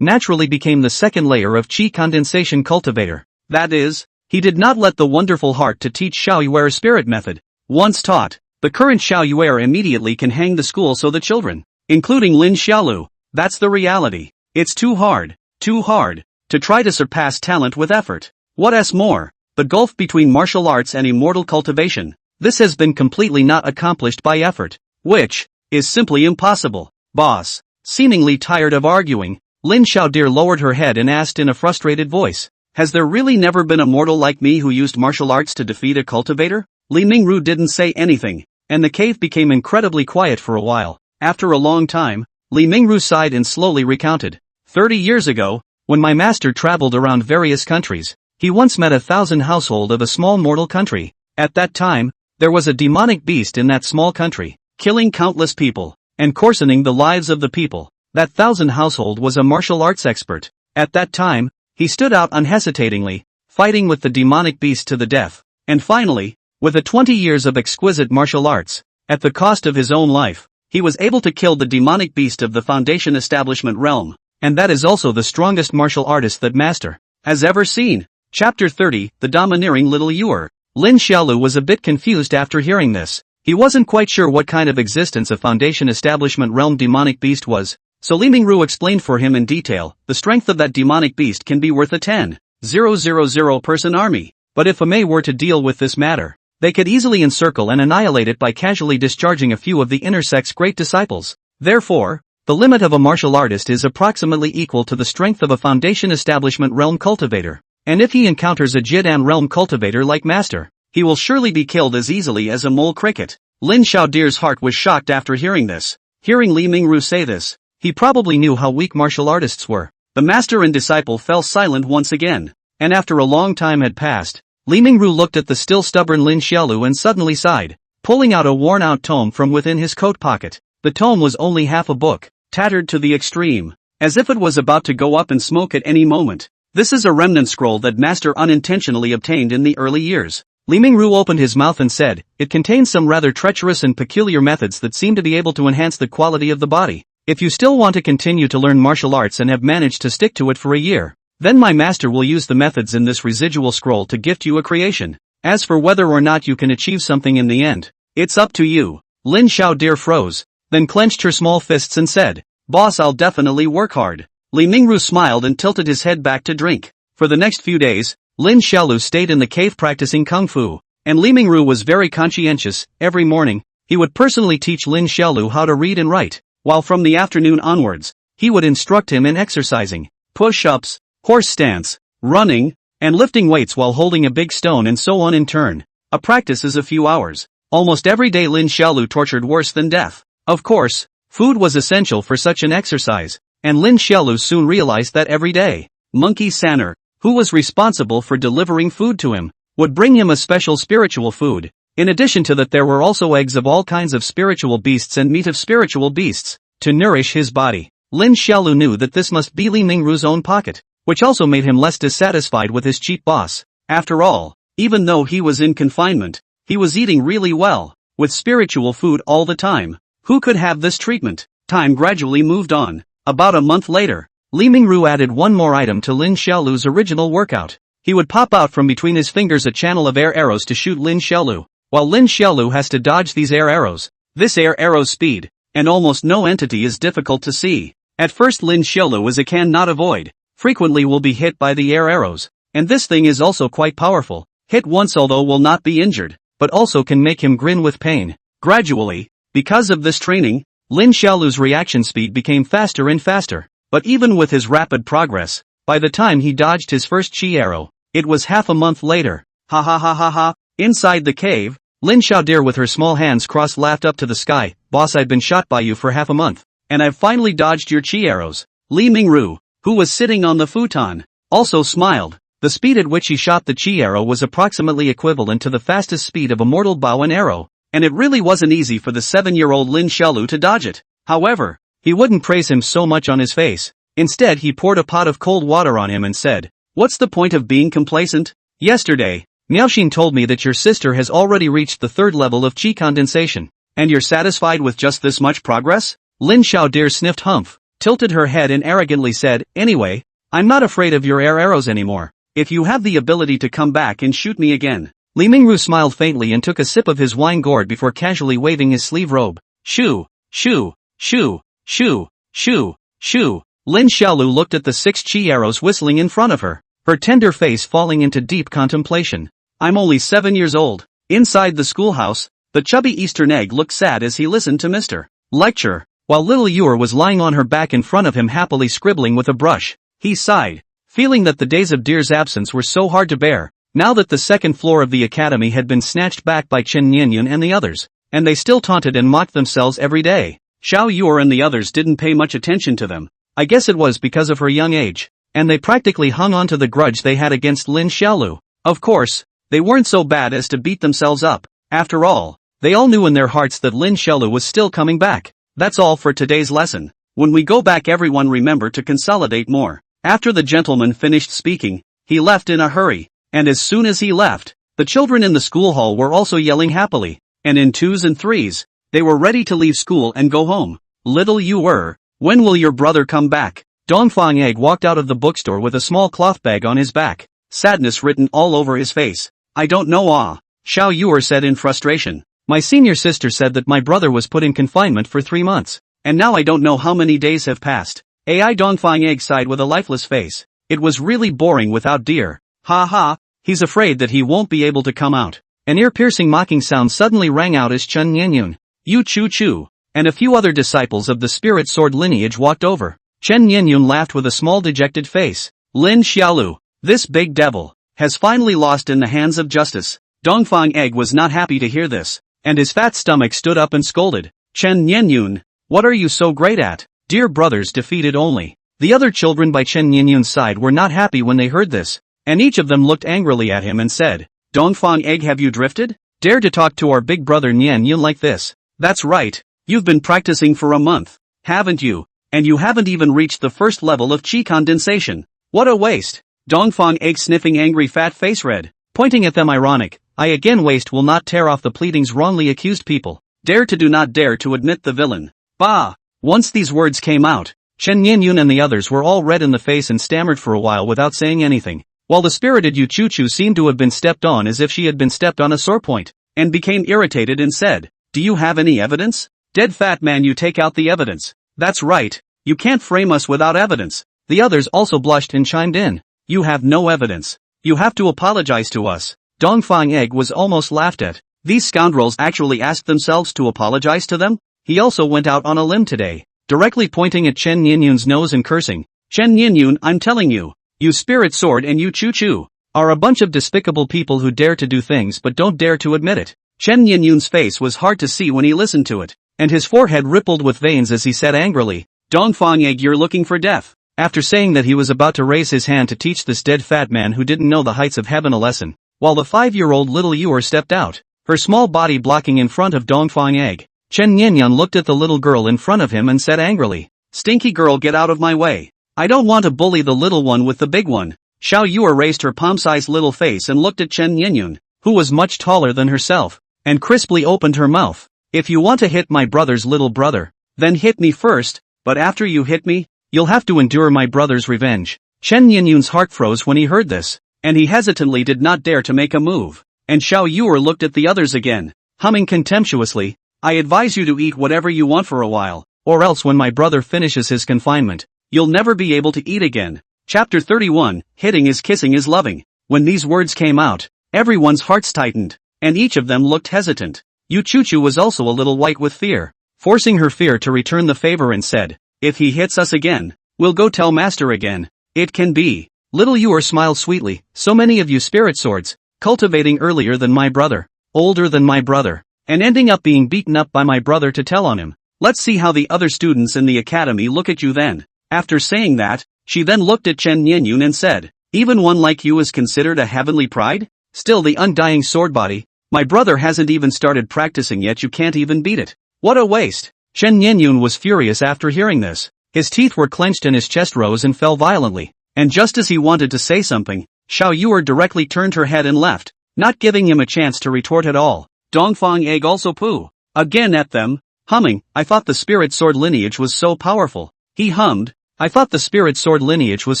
naturally became the second layer of qi condensation cultivator. That is, he did not let the wonderful heart to teach Xiaoyuer spirit method. Once taught, the current Xiaoyuer immediately can hang the school so the children, including Lin Xiaolu, that's the reality. It's too hard, to try to surpass talent with effort. What's more, the gulf between martial arts and immortal cultivation, this has been completely not accomplished by effort, which is simply impossible. Boss, seemingly tired of arguing, Lin Xiaodir lowered her head and asked in a frustrated voice, has there really never been a mortal like me who used martial arts to defeat a cultivator? Li Mingru didn't say anything, and the cave became incredibly quiet for a while. After a long time, Li Mingru sighed and slowly recounted. 30 years ago, when my master traveled around various countries, he once met 1,000 household of a small mortal country. At that time, there was a demonic beast in that small country, killing countless people, and coarsening the lives of the people. That 1,000 household was a martial arts expert. At that time, he stood out unhesitatingly, fighting with the demonic beast to the death. And finally, with 20 years of exquisite martial arts, at the cost of his own life, he was able to kill the demonic beast of the Foundation Establishment realm. And that is also the strongest martial artist that master has ever seen. Chapter 30, The Domineering Little Yuer. Lin Xiaolu was a bit confused after hearing this. He wasn't quite sure what kind of existence a Foundation Establishment realm demonic beast was, so Li Mingru explained for him in detail. The strength of that demonic beast can be worth a 10,000 person army. But if a Mei were to deal with this matter, they could easily encircle and annihilate it by casually discharging a few of the inner sect's great disciples. Therefore, the limit of a martial artist is approximately equal to the strength of a Foundation Establishment realm cultivator. And if he encounters a Jidan realm cultivator like master, he will surely be killed as easily as a mole cricket. Lin Xiaodir's heart was shocked after hearing this. Hearing Li Mingru say this, he probably knew how weak martial artists were. The master and disciple fell silent once again, and after a long time had passed, Li Mingru looked at the still stubborn Lin Xiaolu and suddenly sighed, pulling out a worn-out tome from within his coat pocket. The tome was only half a book, tattered to the extreme, as if it was about to go up in smoke at any moment. This is a remnant scroll that master unintentionally obtained in the early years. Li Mingru opened his mouth and said, it contains some rather treacherous and peculiar methods that seem to be able to enhance the quality of the body. If you still want to continue to learn martial arts and have managed to stick to it for a year, then my master will use the methods in this residual scroll to gift you a creation. As for whether or not you can achieve something in the end, it's up to you. Lin Xiaodir froze, then clenched her small fists and said, boss, I'll definitely work hard. Li Mingru smiled and tilted his head back to drink. For the next few days, Lin Xiaolu stayed in the cave practicing kung fu, and Li Mingru was very conscientious. Every morning, he would personally teach Lin Xiaolu how to read and write, while from the afternoon onwards, he would instruct him in exercising, push-ups, horse stance, running, and lifting weights while holding a big stone and so on in turn. A practice is a few hours. Almost every day Lin Xiaolu tortured worse than death. Of course, food was essential for such an exercise, and Lin Xiaolu soon realized that every day, Monkey Sanner, who was responsible for delivering food to him, would bring him a special spiritual food. In addition to that, there were also eggs of all kinds of spiritual beasts and meat of spiritual beasts, to nourish his body. Lin Xiaolu knew that this must be Li Mingru's own pocket, which also made him less dissatisfied with his cheap boss. After all, even though he was in confinement, he was eating really well, with spiritual food all the time. Who could have this treatment? Time gradually moved on. About a month later, Li Mingru added one more item to Lin Xiaolu's original workout. He would pop out from between his fingers a channel of air arrows to shoot Lin Xiaolu, while Lin Xiaolu has to dodge these air arrows. This air arrow's speed, and almost no entity is difficult to see. At first Lin Xiaolu is a cannot avoid, frequently will be hit by the air arrows, and this thing is also quite powerful. Hit once although will not be injured, but also can make him grin with pain. Gradually, because of this training, Lin Xiaolu's reaction speed became faster and faster. But even with his rapid progress, by the time he dodged his first chi arrow, it was half a month later. Ha ha ha ha ha. Inside the cave, Lin Xiaodir with her small hands crossed laughed up to the sky. Boss, I've been shot by you for half a month, and I've finally dodged your chi arrows. Li Mingru, who was sitting on the futon, also smiled. The speed at which he shot the chi arrow was approximately equivalent to the fastest speed of a mortal bow and arrow, and it really wasn't easy for the 7-year-old Lin Xiaolu to dodge it. However, he wouldn't praise him so much on his face. Instead, he poured a pot of cold water on him and said, "What's the point of being complacent? Yesterday, Miaoxin told me that your sister has already reached the 3rd level of chi condensation, and you're satisfied with just this much progress?" Lin Xiaodir sniffed humph, tilted her head and arrogantly said, "Anyway, I'm not afraid of your air arrows anymore. If you have the ability to come back and shoot me again." Li Mingru smiled faintly and took a sip of his wine gourd before casually waving his sleeve robe. Shoo, shoo, shoo, shoo, shoo, shoo. Lin Xiaolu looked at the 6 chi arrows whistling in front of her, her tender face falling into deep contemplation. "I'm only 7 years old." Inside the schoolhouse, the chubby Eastern egg looked sad as he listened to Mr. Lecture, while little Yor was lying on her back in front of him happily scribbling with a brush. He sighed, feeling that the days of Deer's absence were so hard to bear, now that the 2nd floor of the academy had been snatched back by Chen Nianyun and the others, and they still taunted and mocked themselves every day. Xiao Yor and the others didn't pay much attention to them. I guess it was because of her young age, and they practically hung on to the grudge they had against Lin Xiaolu. Of course, they weren't so bad as to beat themselves up. After all, they all knew in their hearts that Lin Xiaolu was still coming back. That's all for today's lesson. When we go back, everyone remember to consolidate more. After the gentleman finished speaking, he left in a hurry, and as soon as he left, the children in the school hall were also yelling happily, and in 2s and 3s, they were ready to leave school and go home. "Little Yor, when will your brother come back?" Dongfang Egg walked out of the bookstore with a small cloth bag on his back, sadness written all over his face. "I don't know, Xiao Yor said in frustration. "My senior sister said that my brother was put in confinement for 3 months, and now I don't know how many days have passed." AI Dongfang Egg sighed with a lifeless face. It was really boring without Deer. Ha ha, he's afraid that he won't be able to come out. An ear-piercing mocking sound suddenly rang out as Chen Nianyun, Yu Chu Chu, and a few other disciples of the spirit sword lineage walked over. Chen Nianyun laughed with a small dejected face. "Lin Xiaolu, this big devil, has finally lost in the hands of justice." Dongfang Egg was not happy to hear this, and his fat stomach stood up and scolded. "Chen Nianyun, what are you so great at? Dear brothers defeated only." The other children by Chen Nianyun's side were not happy when they heard this, and each of them looked angrily at him and said, "Dongfang Egg, have you drifted? Dare to talk to our big brother Nianyun like this? That's right, you've been practicing for a month, haven't you? And you haven't even reached the 1st level of chi condensation. What a waste." Dongfang Egg sniffing angry fat face red, pointing at them ironic, "I again waste will not tear off the pleadings wrongly accused people. Dare to do not dare to admit the villain." Bah! Once these words came out, Chen Nianyun and the others were all red in the face and stammered for a while without saying anything, while the spirited Yu Chu Chu seemed to have been stepped on as if she had been stepped on a sore point, and became irritated and said, "Do you have any evidence? Dead fat man, you take out the evidence." "That's right, you can't frame us without evidence." The others also blushed and chimed in, "You have no evidence. You have to apologize to us." Dongfang Egg was almost laughed at. These scoundrels actually asked themselves to apologize to them? He also went out on a limb today, directly pointing at Chen Nianyun's nose and cursing. "Chen Nianyun, I'm telling you, you spirit sword and you Chu Chu, are a bunch of despicable people who dare to do things but don't dare to admit it." Chen Nianyun's face was hard to see when he listened to it, and his forehead rippled with veins as he said angrily, "Dongfang Egg, you're looking for death." After saying that, he was about to raise his hand to teach this dead fat man who didn't know the heights of heaven a lesson, while the 5-year-old little Yor stepped out, her small body blocking in front of Dongfang Egg. Chen Nianyun looked at the little girl in front of him and said angrily, "Stinky girl, get out of my way. I don't want to bully the little one with the big one." Xiao Yor raised her palm-sized little face and looked at Chen Nianyun, who was much taller than herself, and crisply opened her mouth. "If you want to hit my brother's little brother, then hit me first, but after you hit me, you'll have to endure my brother's revenge." Chen Nianyun's heart froze when he heard this, and he hesitantly did not dare to make a move, and Xiao Yor looked at the others again, humming contemptuously, "I advise you to eat whatever you want for a while, or else when my brother finishes his confinement, you'll never be able to eat again." Chapter 31, Hitting is Kissing is Loving. When these words came out, everyone's hearts tightened, and each of them looked hesitant. Yu Chu Chu was also a little white with fear, forcing her fear to return the favor and said, "If he hits us again, We'll go tell master again. It can be. Little Yor smiled sweetly. So many of you spirit swords, cultivating earlier than my brother, older than my brother, and ending up being beaten up by my brother to tell on him. Let's see how the other students in the academy look at you then. After saying that, she then looked at Chen Nianyun and said, even one like you is considered a heavenly pride? Still the undying sword body. My brother hasn't even started practicing yet, you can't even beat it. What a waste. Chen Nianyun was furious after hearing this. His teeth were clenched and his chest rose and fell violently. And just as he wanted to say something, Xiao Yuer directly turned her head and left, not giving him a chance to retort at all. Dongfang Egg also pooh. Again at them, humming, I thought the spirit sword lineage was so powerful. He hummed, I thought the spirit sword lineage was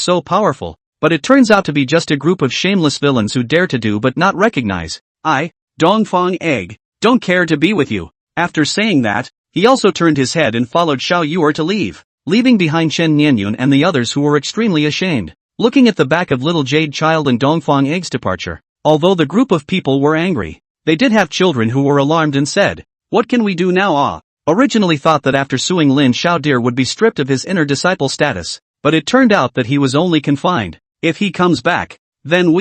so powerful, but it turns out to be just a group of shameless villains who dare to do but not recognize. I, Dongfang Egg, don't care to be with you. After saying that, he also turned his head and followed Xiao Yuer to leave, leaving behind Chen Nianyun and the others who were extremely ashamed, looking at the back of little Jade Child and Dongfang Egg's departure. Although the group of people were angry, they did have children who were alarmed and said, what can we do now? Originally thought that after suing Lin Xiaodir would be stripped of his inner disciple status, but it turned out that he was only confined. If he comes back, then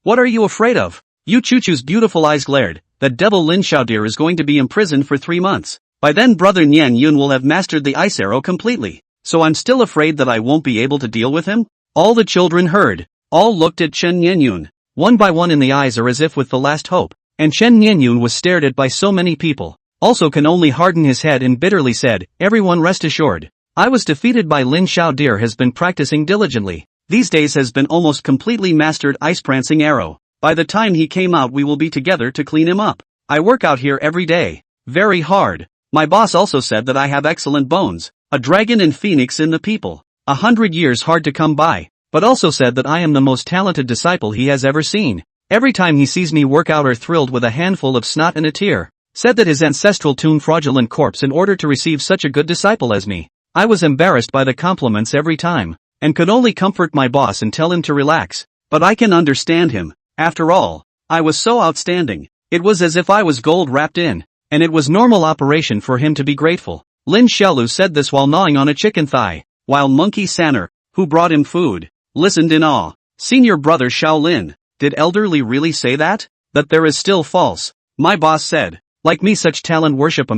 what are you afraid of? Yu Chuchu's beautiful eyes glared, that devil Lin Xiaodir is going to be imprisoned for 3 months. By then brother Nian Yun will have mastered the ice arrow completely, so I'm still afraid that I won't be able to deal with him? All the children heard. All looked at Chen Nianyun, one by one in the eyes or as if with the last hope, and Chen Nianyun was stared at by so many people. Also can only harden his head and bitterly said, everyone rest assured. I was defeated by Lin Xiaodir has been practicing diligently. These days has been almost completely mastered ice prancing arrow. By the time he came out we will be together to clean him up. I work out here every day. Very hard. My boss also said that I have excellent bones. A dragon and phoenix in the people. 100 years hard to come by. But also said that I am the most talented disciple he has ever seen. Every time he sees me work out are thrilled with a handful of snot and a tear. Said that his ancestral tuned fraudulent corpse in order to receive such a good disciple as me. I was embarrassed by the compliments every time, and could only comfort my boss and tell him to relax. But I can understand him. After all, I was so outstanding. It was as if I was gold wrapped in, and it was normal operation for him to be grateful. Lin Xiaolu said this while gnawing on a chicken thigh, while Monkey Sanner, who brought him food, listened in awe. Senior brother Shaolin, did elderly really say that? That there is still false. My boss said, like me such talent worship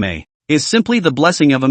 is simply the blessing of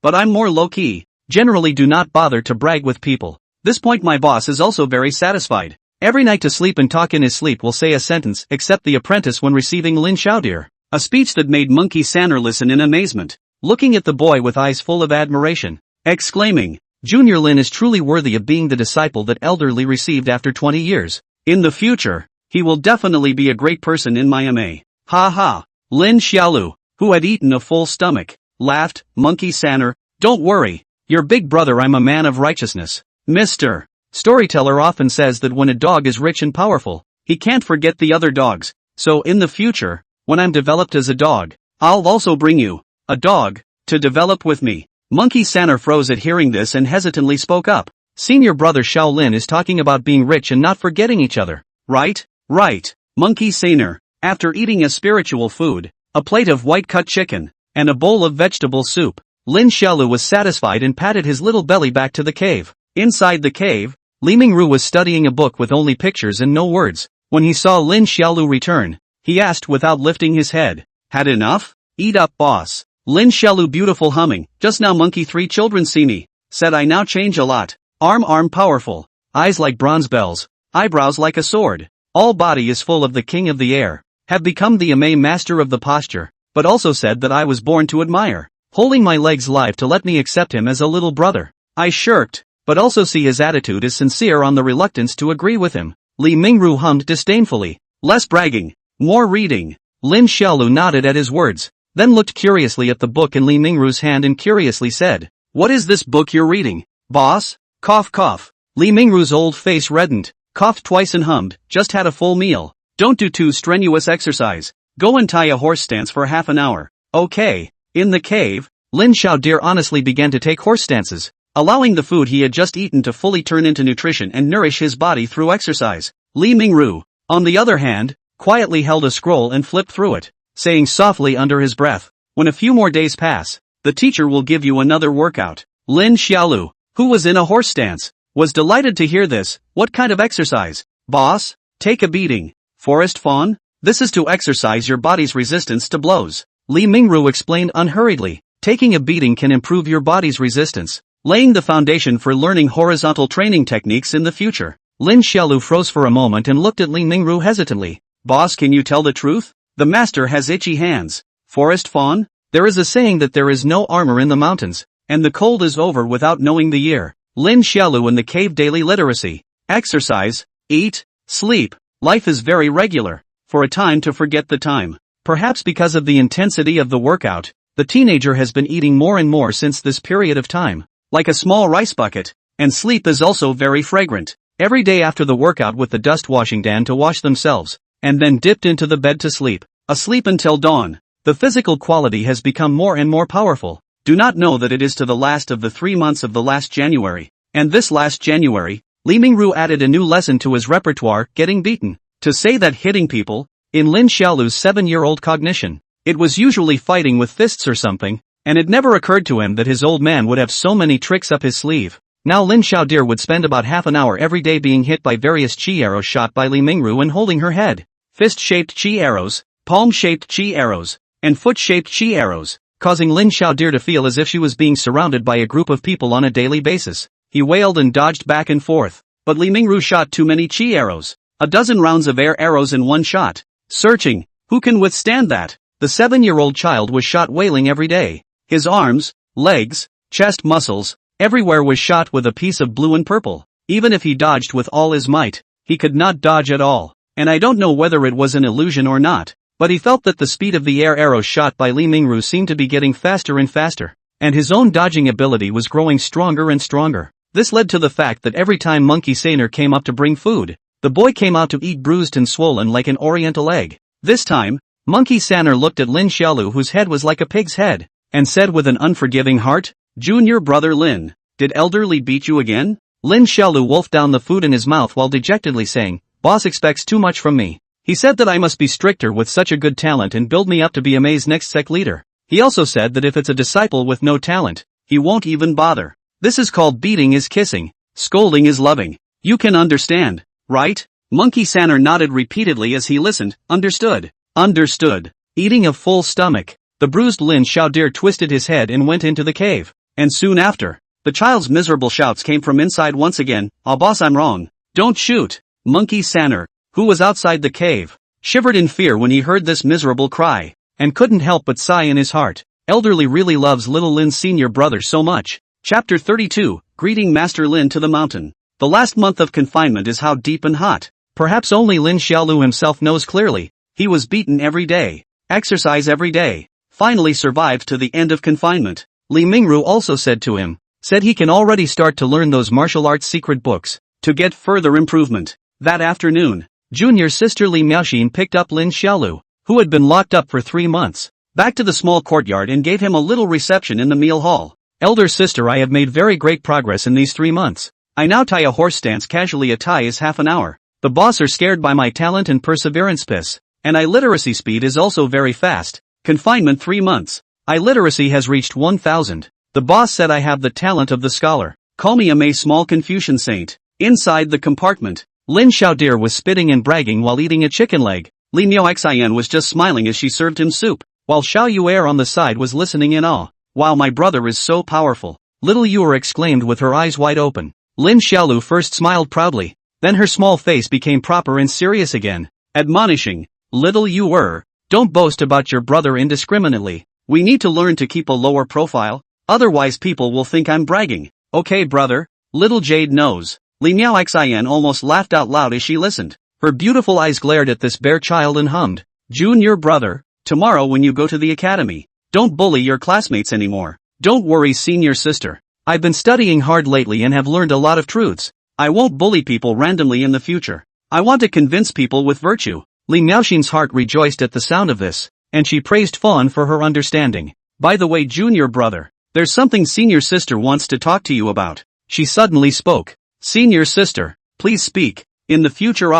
but I'm more low-key, generally do not bother to brag with people. This point my boss is also very satisfied. Every night to sleep and talk in his sleep will say a sentence except the apprentice when receiving Lin Xiaodir. A speech that made Monkey Sanner listen in amazement, looking at the boy with eyes full of admiration, exclaiming, Junior Lin is truly worthy of being the disciple that elderly received after 20 years. In the future, he will definitely be a great person in my MA. Ha ha. Lin Xiaolu, who had eaten a full stomach, laughed. Monkey Sanner, don't worry, your big brother I'm a man of righteousness. Mr. Storyteller often says that when a dog is rich and powerful, he can't forget the other dogs. So in the future, when I'm developed as a dog, I'll also bring you a dog to develop with me. Monkey Sanner froze at hearing this and hesitantly spoke up. Senior brother Shaolin is talking about being rich and not forgetting each other. Right? Right. Monkey Sanner, after eating a spiritual food, a plate of white-cut chicken, and a bowl of vegetable soup, Lin Xiaolu was satisfied and patted his little belly back to the cave. Inside the cave, Li Mingru was studying a book with only pictures and no words. When he saw Lin Xiaolu return, he asked without lifting his head, had enough? Eat up boss. Lin Xiaolu beautiful humming, just now monkey 3 children see me, said I now change a lot. Arm powerful, eyes like bronze bells, eyebrows like a sword, all body is full of the king of the air, have become the Amei master of the posture, but also said that I was born to admire, holding my legs live to let me accept him as a little brother. I shirked, but also see his attitude is sincere on the reluctance to agree with him. Li Mingru hummed disdainfully, less bragging, more reading. Lin Xiaolu nodded at his words, then looked curiously at the book in Li Mingru's hand and curiously said, what is this book you're reading, boss? Cough cough. Li Mingru's old face reddened, coughed twice and hummed, just had a full meal. Don't do too strenuous exercise. Go and tie a horse stance for half an hour. Okay. In the cave, Lin Xiaodir honestly began to take horse stances, allowing the food he had just eaten to fully turn into nutrition and nourish his body through exercise. Li Mingru, on the other hand, quietly held a scroll and flipped through it, saying softly under his breath, when a few more days pass, the teacher will give you another workout. Lin Xiaolu, who was in a horse stance, was delighted to hear this. What kind of exercise? Boss, take a beating. Forest fawn? This is to exercise your body's resistance to blows. Li Mingru explained unhurriedly. Taking a beating can improve your body's resistance, laying the foundation for learning horizontal training techniques in the future. Lin Xiaolu froze for a moment and looked at Li Mingru hesitantly. Boss, can you tell the truth? The master has itchy hands. Forest fawn? There is a saying that there is no armor in the mountains, and the cold is over without knowing the year. Lin Xiaolu in the cave daily literacy. Exercise, eat, sleep. Life is very regular. For a time to forget the time. Perhaps because of the intensity of the workout, the teenager has been eating more and more since this period of time. Like a small rice bucket. And sleep is also very fragrant. Every day after the workout with the dust washing dan to wash themselves, and then dipped into the bed to sleep. Asleep until dawn. The physical quality has become more and more powerful. Do not know that it is to the last of the 3 months of the last January. And this last January, Li Mingru added a new lesson to his repertoire, getting beaten. To say that hitting people, in Lin Xiaolu's 7-year-old cognition, it was usually fighting with fists or something, and it never occurred to him that his old man would have so many tricks up his sleeve. Now Lin Xiaodir would spend about half an hour every day being hit by various chi arrows shot by Li Mingru and holding her head. Fist-shaped chi arrows, palm-shaped chi arrows, and foot-shaped chi arrows, causing Lin Xiaodir to feel as if she was being surrounded by a group of people on a daily basis. He wailed and dodged back and forth, but Li Mingru shot too many chi arrows. A dozen rounds of air arrows in one shot. Searching, who can withstand that? The 7-year-old child was shot wailing every day. His arms, legs, chest muscles, everywhere was shot with a piece of blue and purple. Even if he dodged with all his might, he could not dodge at all. And I don't know whether it was an illusion or not, but he felt that the speed of the air arrows shot by Li Mingru seemed to be getting faster and faster, and his own dodging ability was growing stronger and stronger. This led to the fact that every time Monkey Saner came up to bring food, the boy came out to eat bruised and swollen like an oriental egg. This time, Monkey Saner looked at Lin Xiaolu, whose head was like a pig's head, and said with an unforgiving heart, "Junior brother Lin, did Elder Li beat you again?" Lin Xiaolu wolfed down the food in his mouth while dejectedly saying, "Boss expects too much from me. He said that I must be stricter with such a good talent and build me up to be Amei's next sect leader. He also said that if it's a disciple with no talent, he won't even bother. This is called beating is kissing, scolding is loving. You can understand, right?" Monkey Saner nodded repeatedly as he listened. Understood. Understood. Eating a full stomach, the bruised Lin Xiaodir twisted his head and went into the cave. And soon after, the child's miserable shouts came from inside once again. "Ah, boss, I'm wrong. Don't shoot." Monkey Saner, who was outside the cave, shivered in fear when he heard this miserable cry, and couldn't help but sigh in his heart. Elderly really loves little Lin's senior brother so much. Chapter 32, Greeting Master Lin to the Mountain. The last month of confinement is how deep and hot. Perhaps only Lin Xiaolu himself knows clearly. He was beaten every day, exercise every day, finally survived to the end of confinement. Li Mingru also said to him, said he can already start to learn those martial arts secret books, to get further improvement. That afternoon, junior sister Li Miaoxin picked up Lin Xiaolu, who had been locked up for 3 months, back to the small courtyard and gave him a little reception in the meal hall. "Elder sister, I have made very great progress in these 3 months. I now tie a horse stance casually. A tie is half an hour. The boss are scared by my talent and perseverance piss, and illiteracy speed is also very fast. Confinement 3 months. Illiteracy has reached 1000. The boss said I have the talent of the scholar. Call me a May small Confucian saint." Inside the compartment, Lin Xiaodir was spitting and bragging while eating a chicken leg. Li Miaoxian was just smiling as she served him soup, while Xiao Yuer on the side was listening in awe. "Wow, my brother is so powerful," little Yuer exclaimed with her eyes wide open. Lin Xiaolu first smiled proudly, then her small face became proper and serious again, admonishing, "Little Yuer, don't boast about your brother indiscriminately. We need to learn to keep a lower profile, otherwise people will think I'm bragging." "Okay brother, little Jade knows." Li Miaoxian almost laughed out loud as she listened. Her beautiful eyes glared at this bare child and hummed, "Junior brother, tomorrow when you go to the academy, don't bully your classmates anymore. Don't worry senior sister. I've been studying hard lately and have learned a lot of truths. I won't bully people randomly in the future. I want to convince people with virtue." Li Miaoxin's heart rejoiced at the sound of this, and she praised Fawn for her understanding. "By the way junior brother, there's something senior sister wants to talk to you about." She suddenly spoke. "Senior sister, please speak. In the future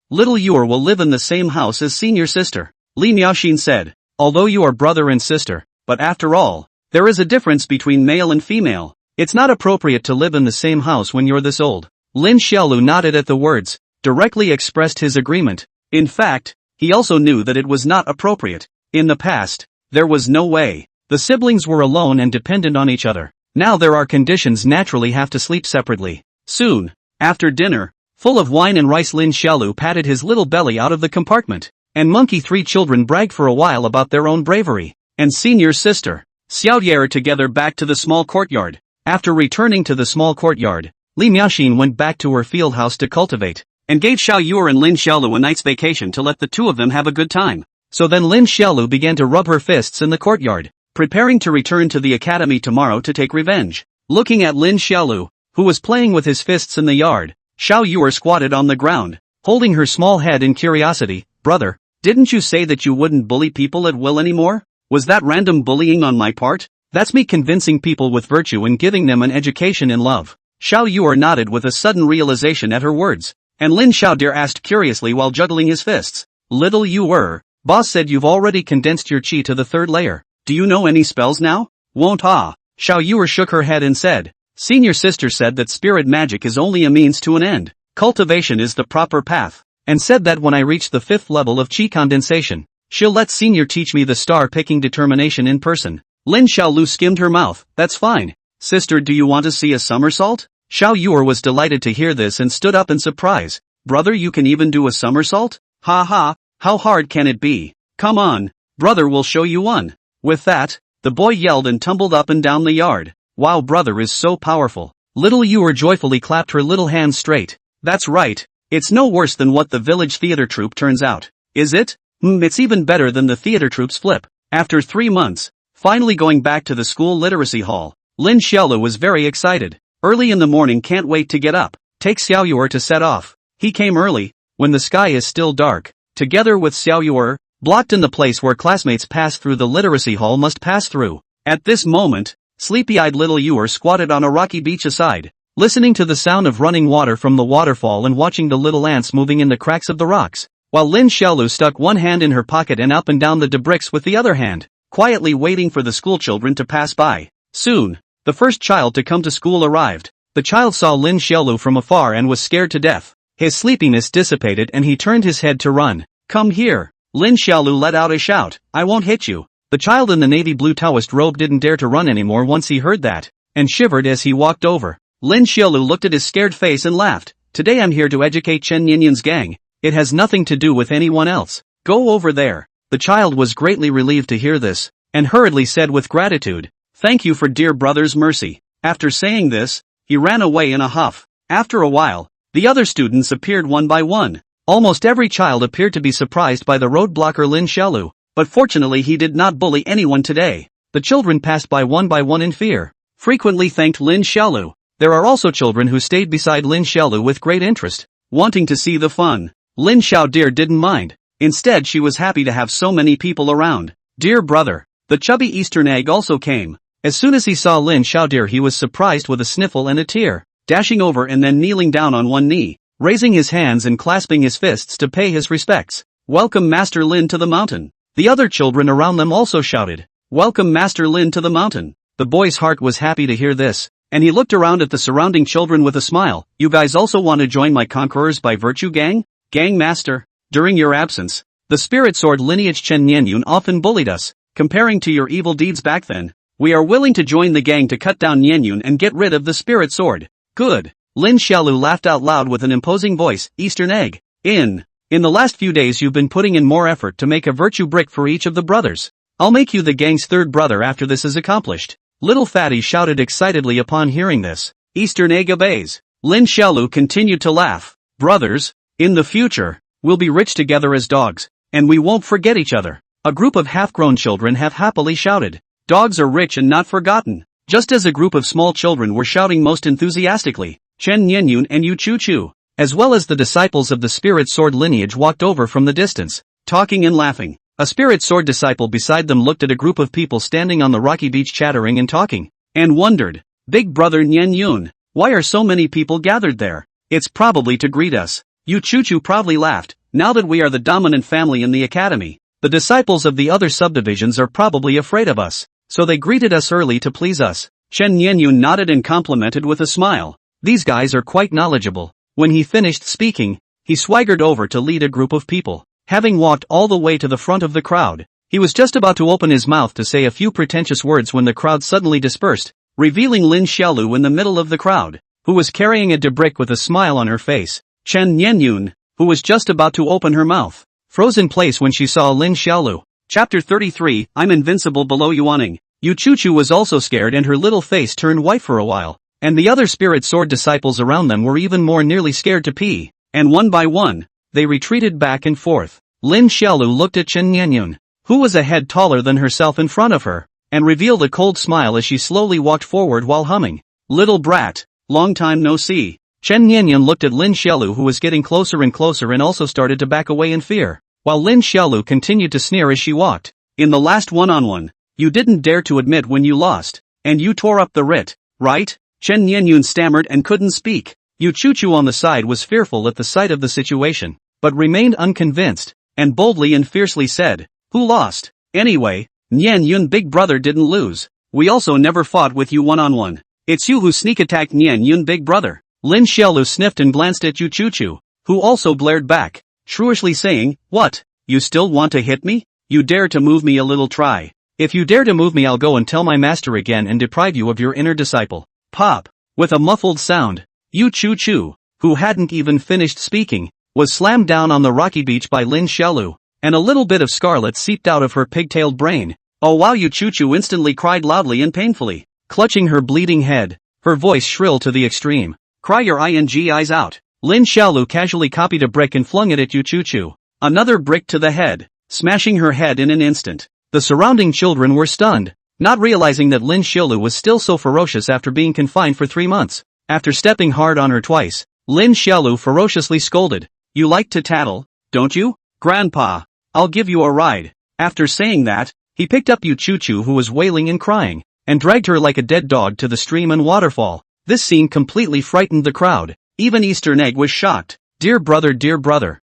little Yuer will live in the same house as senior sister." Li Miaoxin said, "Although you are brother and sister, but after all, there is a difference between male and female. It's not appropriate to live in the same house when you're this old. Lin Xiaolu nodded at the words, directly expressed his agreement. In fact, he also knew that it was not appropriate. In the past, there was no way. The siblings were alone and dependent on each other. Now there are conditions naturally have to sleep separately. Soon, after dinner, full of wine and rice, Lin Xiaolu patted his little belly out of the compartment. And monkey three children bragged for a while about their own bravery. And senior sister, Xiaoye together back to the small courtyard. After returning to the small courtyard, Li Miaoxin went back to her field house to cultivate, and gave Xiaoyue and Lin Xiaolu a night's vacation to let the two of them have a good time. So then Lin Xiaolu began to rub her fists in the courtyard, preparing to return to the academy tomorrow to take revenge. Looking at Lin Xiaolu, who was playing with his fists in the yard, Xiaoyue squatted on the ground, holding her small head in curiosity. Brother, didn't you say that you wouldn't bully people at will anymore? Was that random bullying on my part? That's me convincing people with virtue and giving them an education in love. Xiaoyue nodded with a sudden realization at her words, and Lin Xiaodir asked curiously while juggling his fists. Little Yuer, boss said you've already condensed your chi to the third layer. Do you know any spells now? Won't ah? Xiaoyue shook her head and said, senior sister said that spirit magic is only a means to an end. Cultivation is the proper path, and said that when I reach the 5th level of chi condensation, she'll let senior teach me the star-picking determination in person. Lin Xiaolu skimmed her mouth. That's fine. Sister, do you want to see a somersault? Xiaoyue was delighted to hear this and stood up in surprise. Brother, you can even do a somersault? Ha ha, how hard can it be? Come on, brother, will show you one. With that, the boy yelled and tumbled up and down the yard. Wow, brother is so powerful. Little Yuer joyfully clapped her little hands straight. That's right. It's no worse than what the village theater troupe turns out. Is it? It's even better than the theater troupe's flip. After 3 months, finally going back to the school literacy hall, Lin Xiaolu was very excited. Early in the morning, can't wait to get up. Take Xiaoyue to set off. He came early, when the sky is still dark, together with Xiaoyue, blocked in the place where classmates pass through the literacy hall must pass through. At this moment, sleepy-eyed little Yuer squatted on a rocky beach aside, listening to the sound of running water from the waterfall and watching the little ants moving in the cracks of the rocks, while Lin Xiaolu stuck one hand in her pocket and up and down the debris with the other hand, quietly waiting for the schoolchildren to pass by. Soon, the first child to come to school arrived. The child saw Lin Xiaolu from afar and was scared to death. His sleepiness dissipated and he turned his head to run. Come here. Lin Xiaolu let out a shout. I won't hit you. The child in the navy blue Taoist robe didn't dare to run anymore once he heard that, and shivered as he walked over. Lin Xiaolu looked at his scared face and laughed. Today I'm here to educate Chen Ninyun's gang. It has nothing to do with anyone else. Go over there. The child was greatly relieved to hear this, and hurriedly said with gratitude, thank you for dear brother's mercy. After saying this, he ran away in a huff. After a while, the other students appeared one by one. Almost every child appeared to be surprised by the roadblocker Lin Xiaolu, but fortunately he did not bully anyone today. The children passed by one in fear. Frequently thanked Lin Xiaolu. There are also children who stayed beside Lin Xiaolu with great interest, wanting to see the fun. Lin Xiaodir didn't mind. Instead, she was happy to have so many people around. Dear brother, the chubby Eastern egg also came. As soon as he saw Lin Xiaodir, he was surprised with a sniffle and a tear, dashing over and then kneeling down on one knee, raising his hands and clasping his fists to pay his respects. Welcome Master Lin to the mountain. The other children around them also shouted, welcome Master Lin to the mountain. The boy's heart was happy to hear this, and he looked around at the surrounding children with a smile. You guys also want to join my Conquerors by Virtue gang? Gang Master, during your absence, the Spirit Sword lineage Chen Nianyun often bullied us, comparing to your evil deeds back then. We are willing to join the gang to cut down Nianyun and get rid of the Spirit Sword. Good. Lin Xiaolu laughed out loud with an imposing voice. Eastern egg. In the last few days you've been putting in more effort to make a virtue brick for each of the brothers. I'll make you the gang's third brother after this is accomplished. Little Fatty shouted excitedly upon hearing this. Eastern egg obeys. Lin Xiaolu continued to laugh. Brothers, in the future, we'll be rich together as dogs, and we won't forget each other. A group of half-grown children have happily shouted. Dogs are rich and not forgotten. Just as a group of small children were shouting most enthusiastically, Chen Nianyun and Yu Chu Chu, as well as the disciples of the Spirit Sword lineage, walked over from the distance, talking and laughing. A Spirit Sword disciple beside them looked at a group of people standing on the rocky beach chattering and talking, and wondered, Big brother Nianyun, why are so many people gathered there? It's probably to greet us. Yu Chu Chu proudly laughed. Now that we are the dominant family in the academy, the disciples of the other subdivisions are probably afraid of us, so they greeted us early to please us. Chen Nianyun nodded and complimented with a smile. These guys are quite knowledgeable. When he finished speaking, he swaggered over to lead a group of people. Having walked all the way to the front of the crowd, he was just about to open his mouth to say a few pretentious words when the crowd suddenly dispersed, revealing Lin Xiaolu in the middle of the crowd, who was carrying a debrick with a smile on her face. Chen Nianyun, who was just about to open her mouth, froze in place when she saw Lin Xiaolu. Chapter 33, I'm invincible below Yuaning. Yu Chuchu was also scared and her little face turned white for a while, and the other spirit sword disciples around them were even more nearly scared to pee, and one by one, they retreated back and forth. Lin Xiaolu looked at Chen Nianyun, who was a head taller than herself in front of her, and revealed a cold smile as she slowly walked forward while humming, "Little brat, long time no see." Chen Nianyun looked at Lin Xiaolu who was getting closer and closer and also started to back away in fear, while Lin Xiaolu continued to sneer as she walked. In the last one-on-one, you didn't dare to admit when you lost, and you tore up the writ, right? Chen Nianyun stammered and couldn't speak. Yu Chuchu on the side was fearful at the sight of the situation, but remained unconvinced, and boldly and fiercely said, "Who lost? Anyway, Nianyun big brother didn't lose. We also never fought with you one-on-one. It's you who sneak attacked Nianyun big brother." Lin Xiaolu sniffed and glanced at Yu Chuchu, who also blared back, shrewishly saying, "What? You still want to hit me? You dare to move me a little try. If you dare to move me I'll go and tell my master again and deprive you of your inner disciple." Pop! With a muffled sound, Yu Chuchu, who hadn't even finished speaking, was slammed down on the rocky beach by Lin Xiaolu, and a little bit of scarlet seeped out of her pigtailed brain. Oh wow! Yu Chuchu instantly cried loudly and painfully, clutching her bleeding head, her voice shrill to the extreme. "Cry your eyes out." Lin Xiaolu casually copied a brick and flung it at Yu Chuchu. Another brick to the head, smashing her head in an instant. The surrounding children were stunned, not realizing that Lin Xiaolu was still so ferocious after being confined for 3 months. After stepping hard on her twice, Lin Xiaolu ferociously scolded, "You like to tattle, don't you? Grandpa, I'll give you a ride." After saying that, he picked up Yu Chuchu who was wailing and crying, and dragged her like a dead dog to the stream and waterfall. This scene completely frightened the crowd. Even Eastern Egg was shocked. Dear brother,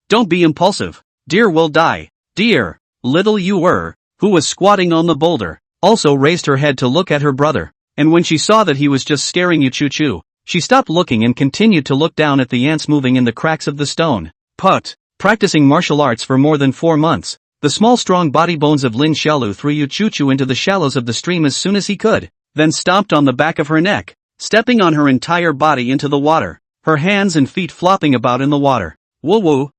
don't be impulsive. Dear will die. Dear, little Yu who was squatting on the boulder, also raised her head to look at her brother, and when she saw that he was just scaring Yu Chuchu, she stopped looking and continued to look down at the ants moving in the cracks of the stone. Practicing martial arts for more than 4 months, the small strong body bones of Lin Xiaolu threw Yu Chuchu into the shallows of the stream as soon as he could, then stomped on the back of her neck, stepping on her entire body into the water, her hands and feet flopping about in the water. Woo woo,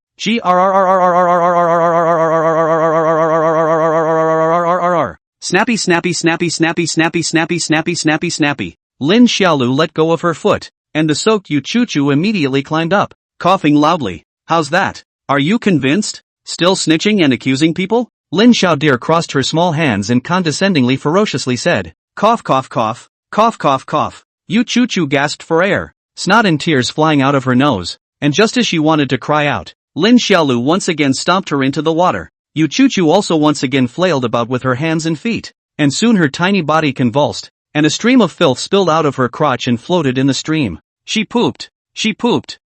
snappy. Lin Xiaolu let go of her foot, and the soaked Yu Chuchu immediately climbed up, coughing loudly. "How's that? Are you convinced? Still snitching and accusing people?" Lin Xiaodir crossed her small hands and condescendingly ferociously said, "Cough cough cough, cough cough cough." Yu Chuchu gasped for air, snot and tears flying out of her nose, and just as she wanted to cry out, Lin Xiaolu once again stomped her into the water. Yu Chuchu also once again flailed about with her hands and feet, and soon her tiny body convulsed, and a stream of filth spilled out of her crotch and floated in the stream. She pooped!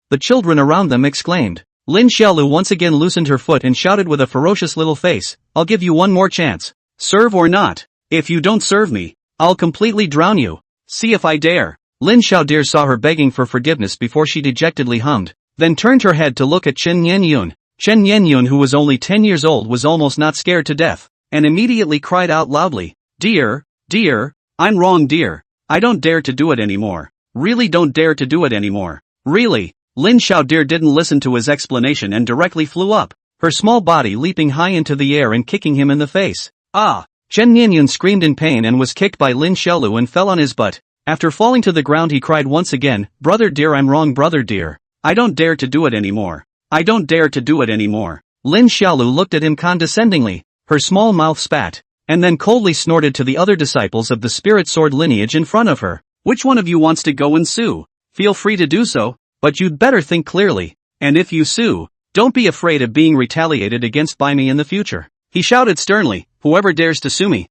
The children around them exclaimed. Lin Xiaolu once again loosened her foot and shouted with a ferocious little face, "I'll give you one more chance. Serve or not. If you don't serve me, I'll completely drown you. See if I dare." Lin Xiaodir saw her begging for forgiveness before she dejectedly hummed, then turned her head to look at Chen Nianyun. Chen Nianyun, who was only 10 years old, was almost not scared to death, and immediately cried out loudly, Dear, I'm wrong dear. I don't dare to do it anymore. Really don't dare to do it anymore. Really." Lin Xiaodir didn't listen to his explanation and directly flew up, her small body leaping high into the air and kicking him in the face. "Ah!" Chen Nianyun screamed in pain and was kicked by Lin Xiaolu and fell on his butt. After falling to the ground he cried once again, "Brother dear, I'm wrong brother dear. I don't dare to do it anymore. I don't dare to do it anymore." Lin Xiaolu looked at him condescendingly, her small mouth spat, and then coldly snorted to the other disciples of the spirit sword lineage in front of her. "Which one of you wants to go and sue? Feel free to do so, but you'd better think clearly, and if you sue, don't be afraid of being retaliated against by me in the future." He shouted sternly, "Whoever dares to sue me,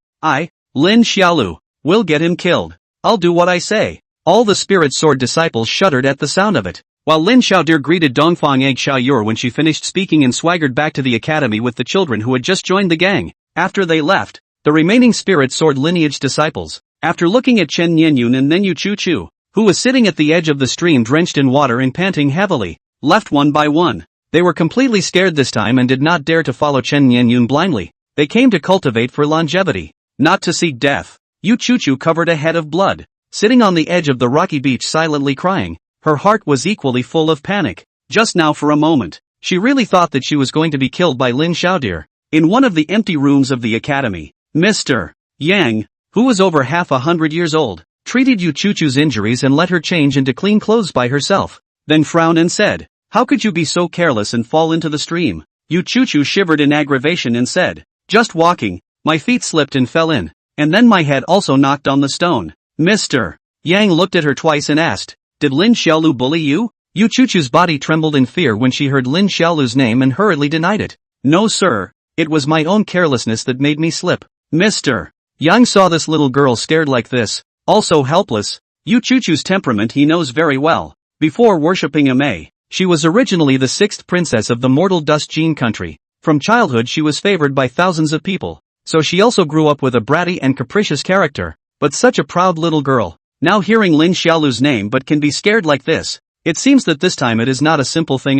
Lin Xiaolu, will get him killed. I'll do what I say." All the spirit sword disciples shuddered at the sound of it, while Lin Xiaodir greeted Dongfang Egg Xiaoyur when she finished speaking and swaggered back to the academy with the children who had just joined the gang. After they left, the remaining spirit sword lineage disciples, After looking at Chen Nianyun and then Yu Chu, who was sitting at the edge of the stream drenched in water and panting heavily, left one by one. They were completely scared this time and did not dare to follow Chen Nianyun blindly. They came to cultivate for longevity, not to seek death. Yu Chu covered a head of blood, sitting on the edge of the rocky beach silently crying. Her heart was equally full of panic. Just now for a moment, she really thought that she was going to be killed by Lin Xiaodir. In one of the empty rooms of the academy, Mr. Yang, who was over half 100 years old, treated Yu Chu's injuries and let her change into clean clothes by herself, then frowned and said, "How could you be so careless and fall into the stream?" Yu Chu shivered in aggravation and said, "Just walking, my feet slipped and fell in, and then my head also knocked on the stone." Mr. Yang looked at her twice and asked, "Did Lin Xiaolu bully you?" Yu Chu's body trembled in fear when she heard Lin Xiaolu's name and hurriedly denied it. "No sir, it was my own carelessness that made me slip." Mr. Yang saw this little girl scared like this, also helpless. Yu Chu's temperament he knows very well. Before worshipping Ame, she was originally the sixth princess of the mortal dust gene country. From childhood she was favored by thousands of people, so she also grew up with a bratty and capricious character, but such a proud little girl, now hearing Lin Xiaolu's name but can be scared like this. It seems that this time it is not a simple thing.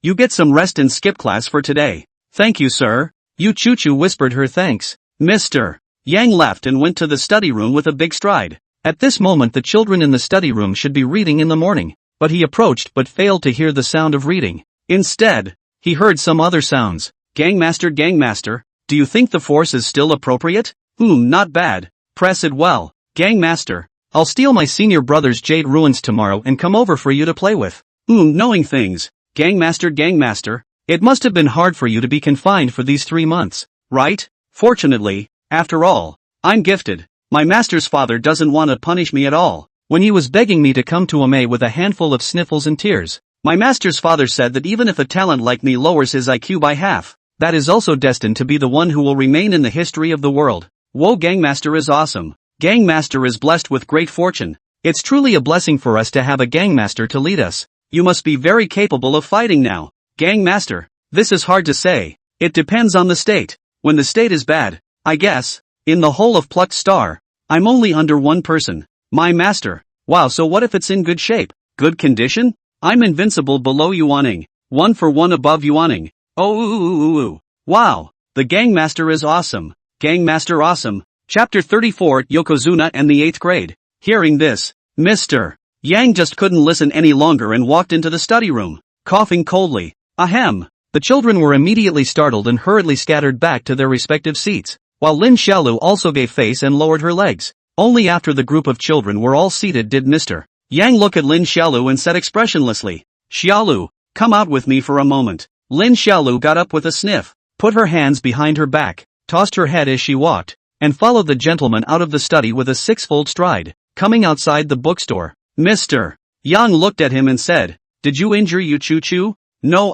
You get some rest and skip class for today. Thank you sir. Yu Chu whispered her thanks. Mr. Yang left and went to the study room with a big stride. At this moment the children in the study room should be reading in the morning, but he approached but failed to hear the sound of reading. Instead, he heard some other sounds. Gangmaster, do you think the force is still appropriate? Not bad. Press it well. Gangmaster, I'll steal my senior brother's jade ruins tomorrow and come over for you to play with. Knowing things. Gangmaster, it must have been hard for you to be confined for these 3 months, right? Fortunately, after all, I'm gifted. My master's father doesn't want to punish me at all. When he was begging me to come to Ame with a handful of sniffles and tears, my master's father said that even if a talent like me lowers his IQ by half, that is also destined to be the one who will remain in the history of the world. Whoa, Gangmaster is awesome. Gangmaster is blessed with great fortune. It's truly a blessing for us to have a Gangmaster to lead us. You must be very capable of fighting now. Gangmaster, this is hard to say. It depends on the state. When the state is bad, I guess, in the whole of Plucked Star, I'm only under one person. My master. Wow, so what if it's in good shape? Good condition? I'm invincible below Yuaning. 1 for 1 above Yuaning. Oh, wow. The Gangmaster is awesome. Gangmaster awesome. Chapter 34 Yokozuna and the 8th grade. Hearing this, Mr. Yang just couldn't listen any longer and walked into the study room, coughing coldly. Ahem. The children were immediately startled and hurriedly scattered back to their respective seats, while Lin Xiaolu also gave face and lowered her legs. Only after the group of children were all seated did Mr. Yang look at Lin Xiaolu and said expressionlessly, "Xiaolu, come out with me for a moment." Lin Xiaolu got up with a sniff, put her hands behind her back, tossed her head as she walked, and followed the gentleman out of the study with a 6-fold stride. Coming outside the bookstore, Mr. Yang looked at him and said, "Did you injure Yu Chu?" "No."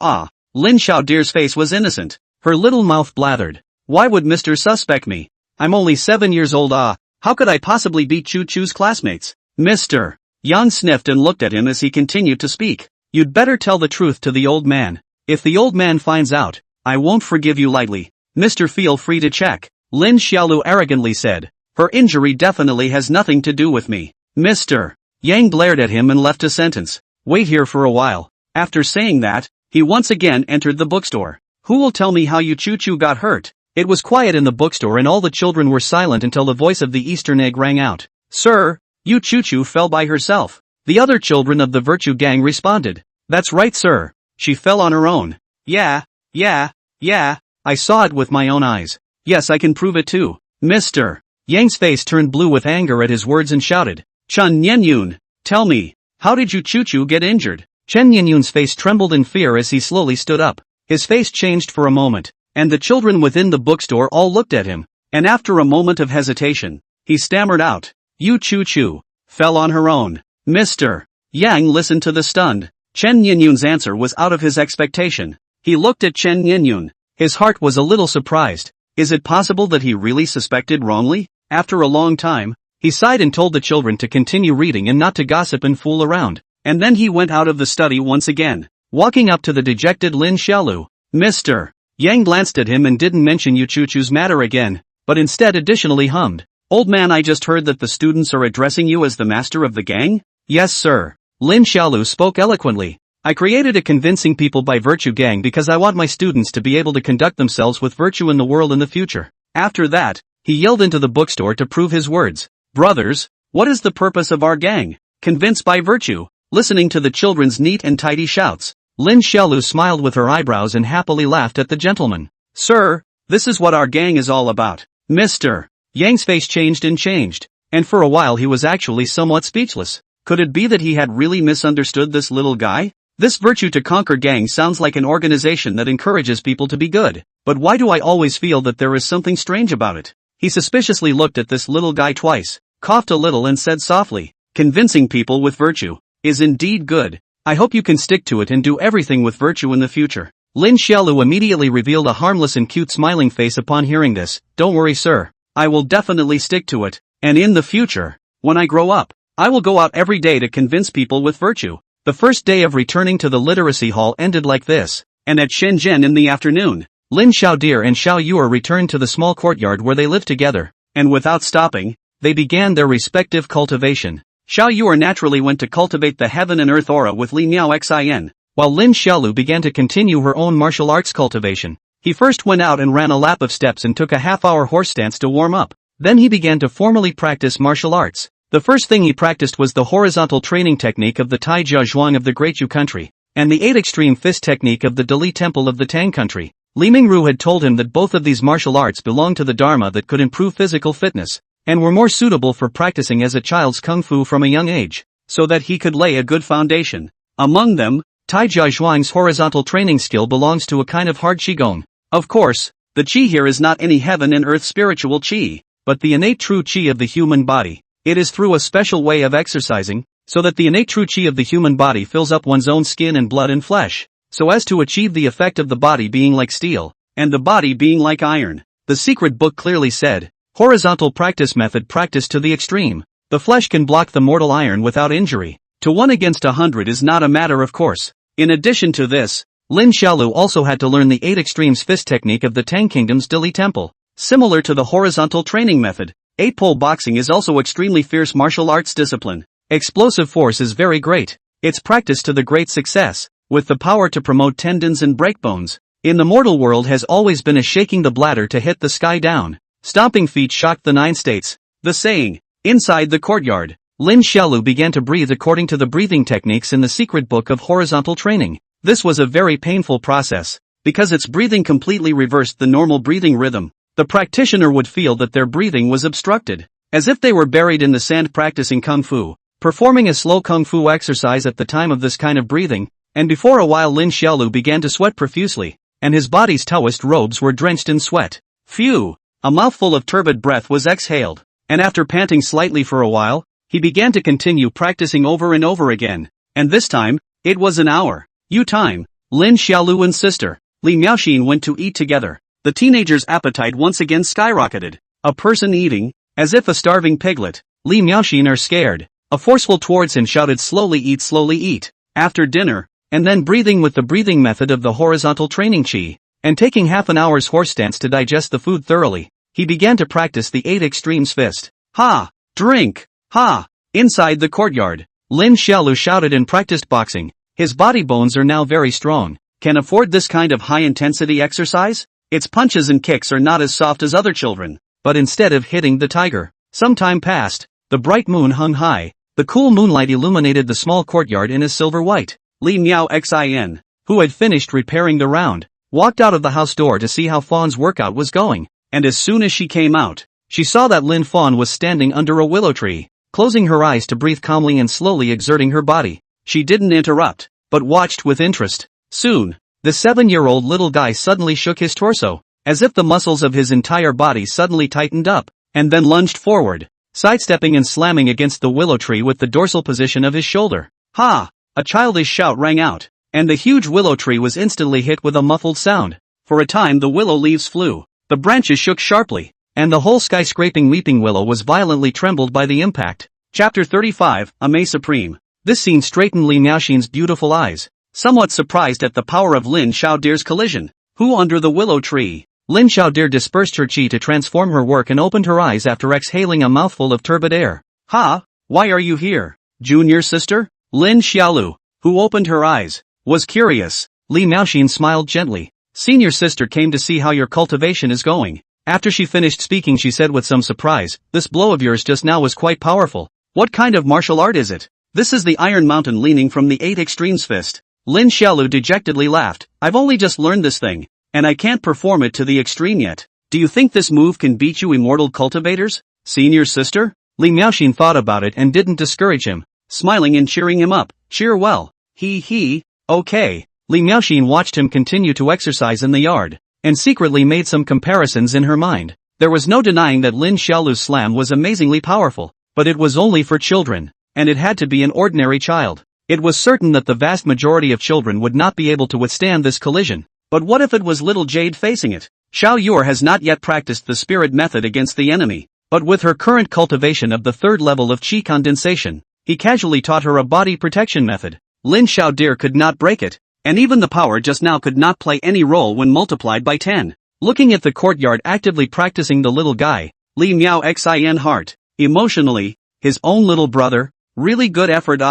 Lin Xiaodir's face was innocent. Her little mouth blathered. "Why would Mr. suspect me? I'm only 7 years old. How could I possibly beat Chu's classmates?" Mr. Yang sniffed and looked at him as he continued to speak. "You'd better tell the truth to the old man. If the old man finds out, I won't forgive you lightly." "Mr. Feel free to check," Lin Xiaolu arrogantly said. "Her injury definitely has nothing to do with me." Mr. Yang glared at him and left a sentence. "Wait here for a while." After saying that, he once again entered the bookstore. "Who will tell me how Yu Chu got hurt?" It was quiet in the bookstore and all the children were silent until the voice of the Eastern egg rang out. "Sir, Yu Chu fell by herself." The other children of the Virtue Gang responded. "That's right sir, she fell on her own." Yeah, I saw it with my own eyes. Yes, I can prove it too." Mr. Yang's face turned blue with anger at his words and shouted, "Chen Nianyun, tell me, how did Yu Chu get injured?" Chen Nianyun's face trembled in fear as he slowly stood up. His face changed for a moment, and the children within the bookstore all looked at him, and after a moment of hesitation, he stammered out, "Yu Chu fell on her own." Mr. Yang listened to the stunned Chen Nianyun's answer was out of his expectation. He looked at Chen Nianyun. His heart was a little surprised. Is it possible that he really suspected wrongly? After a long time, he sighed and told the children to continue reading and not to gossip and fool around, and then he went out of the study once again, walking up to the dejected Lin Xiaolu. Mr. Yang glanced at him and didn't mention Yu Chu's matter again, but instead additionally hummed, Old man, I just heard that the students are addressing you as the master of the gang? Yes sir. Lin Xiaolu spoke eloquently. I created a convincing people by virtue gang because I want my students to be able to conduct themselves with virtue in the world in the future. After that, he yelled into the bookstore to prove his words. Brothers, what is the purpose of our gang? Convinced by virtue. Listening to the children's neat and tidy shouts, Lin Xiaolu smiled with her eyebrows and happily laughed at the gentleman. Sir, this is what our gang is all about. Mr. Yang's face changed, and for a while he was actually somewhat speechless. Could it be that he had really misunderstood this little guy? This virtue to conquer gang sounds like an organization that encourages people to be good, but why do I always feel that there is something strange about it? He suspiciously looked at this little guy twice, coughed a little and said softly, convincing people with virtue is indeed good. I hope you can stick to it and do everything with virtue in the future. Lin Xiaolu immediately revealed a harmless and cute smiling face upon hearing this. Don't worry sir. I will definitely stick to it, and in the future, when I grow up, I will go out every day to convince people with virtue. The first day of returning to the literacy hall ended like this, and at Shenzhen in the afternoon, Lin Xiaodir and Xiao Yuer returned to the small courtyard where they lived together, and without stopping, they began their respective cultivation. Xiao Yuer naturally went to cultivate the heaven and earth aura with Li Miao Xin, while Lin Xiaolu began to continue her own martial arts cultivation. He first went out and ran a lap of steps and took a half-hour horse stance to warm up. Then he began to formally practice martial arts. The first thing he practiced was the horizontal training technique of the Tai Jia Zhuang of the Great Yu country, and the 8 extreme fist technique of the Dali Temple of the Tang country. Li Mingru had told him that both of these martial arts belonged to the Dharma that could improve physical fitness, and were more suitable for practicing as a child's kung fu from a young age, so that he could lay a good foundation. Among them, Tai Jia Zhuang's horizontal training skill belongs to a kind of hard qigong. Of course, the qi here is not any heaven and earth spiritual qi, but the innate true qi of the human body. It is through a special way of exercising, so that the innate true qi of the human body fills up one's own skin and blood and flesh, so as to achieve the effect of the body being like steel, and the body being like iron. The secret book clearly said, horizontal practice method practiced to the extreme. The flesh can block the mortal iron without injury. To 1 against 100 is not a matter of course. In addition to this, Lin Xiaolu also had to learn the 8 extremes fist technique of the Tang Kingdom's Dali Temple. Similar to the horizontal training method, 8-pole boxing is also extremely fierce martial arts discipline. Explosive force is very great. It's practiced to the great success, with the power to promote tendons and break bones. In the mortal world has always been a shaking the bladder to hit the sky down. Stomping feet shocked the 9 states. The saying, inside the courtyard, Lin Xiaolu began to breathe according to the breathing techniques in the secret book of horizontal training. This was a very painful process, because its breathing completely reversed the normal breathing rhythm. The practitioner would feel that their breathing was obstructed, as if they were buried in the sand practicing kung fu. Performing a slow kung fu exercise at the time of this kind of breathing, and before a while Lin Xiaolu began to sweat profusely, and his body's Taoist robes were drenched in sweat. Phew! A mouthful of turbid breath was exhaled, and after panting slightly for a while, he began to continue practicing over and over again, and this time, it was an hour. Time. Lin Xiaolu and sister, Li Miaoxin went to eat together. The teenager's appetite once again skyrocketed. A person eating, as if a starving piglet. Li Miaoxin are scared. A forceful towards him shouted slowly eat. After dinner, and then breathing with the breathing method of the horizontal training qi, and taking half an hour's horse stance to digest the food thoroughly, he began to practice the 8 extremes fist. Ha! Drink! Ha! Inside the courtyard, Lin Xiaolu shouted and practiced boxing. His body bones are now very strong. Can afford this kind of high-intensity exercise? Its punches and kicks are not as soft as other children. But instead of hitting the tiger, some time passed. The bright moon hung high. The cool moonlight illuminated the small courtyard in a silver white. Li Miao Xin, who had finished repairing the round, walked out of the house door to see how Fawn's workout was going. And as soon as she came out, she saw that Lin Fawn was standing under a willow tree, closing her eyes to breathe calmly and slowly exerting her body. She didn't interrupt, but watched with interest. Soon, the 7-year-old little guy suddenly shook his torso, as if the muscles of his entire body suddenly tightened up, and then lunged forward, sidestepping and slamming against the willow tree with the dorsal position of his shoulder. Ha! A childish shout rang out, and the huge willow tree was instantly hit with a muffled sound. For a time the willow leaves flew, the branches shook sharply, and the whole sky-scraping weeping willow was violently trembled by the impact. Chapter 35, Ame Supreme. This scene straightened Li Miaoxin's beautiful eyes, somewhat surprised at the power of Lin Xiaodir's collision. Who under the willow tree? Lin Xiaodir dispersed her qi to transform her work and opened her eyes after exhaling a mouthful of turbid air. Ha! Why are you here? Junior sister? Lin Xiaolu, who opened her eyes, was curious. Li Miaoxin smiled gently. Senior sister came to see how your cultivation is going. After she finished speaking, she said with some surprise, "This blow of yours just now was quite powerful. What kind of martial art is it?" "This is the Iron Mountain leaning from the 8 extremes fist." Lin Xiaolu dejectedly laughed. "I've only just learned this thing, and I can't perform it to the extreme yet. Do you think this move can beat you immortal cultivators, senior sister?" Li Miaoxin thought about it and didn't discourage him, smiling and cheering him up. "Cheer well. Okay." Li Miaoxin watched him continue to exercise in the yard, and secretly made some comparisons in her mind. There was no denying that Lin Xiaolu's slam was amazingly powerful, but it was only for children, and it had to be an ordinary child. It was certain that the vast majority of children would not be able to withstand this collision. But what if it was little Jade facing it? Xiao Yur has not yet practiced the spirit method against the enemy, but with her current cultivation of the 3rd level of qi condensation, he casually taught her a body protection method. Lin Xiaodir could not break it, and even the power just now could not play any role when multiplied by 10. Looking at the courtyard actively practicing the little guy, Li Miao Xin heart, emotionally, his own little brother, really good effort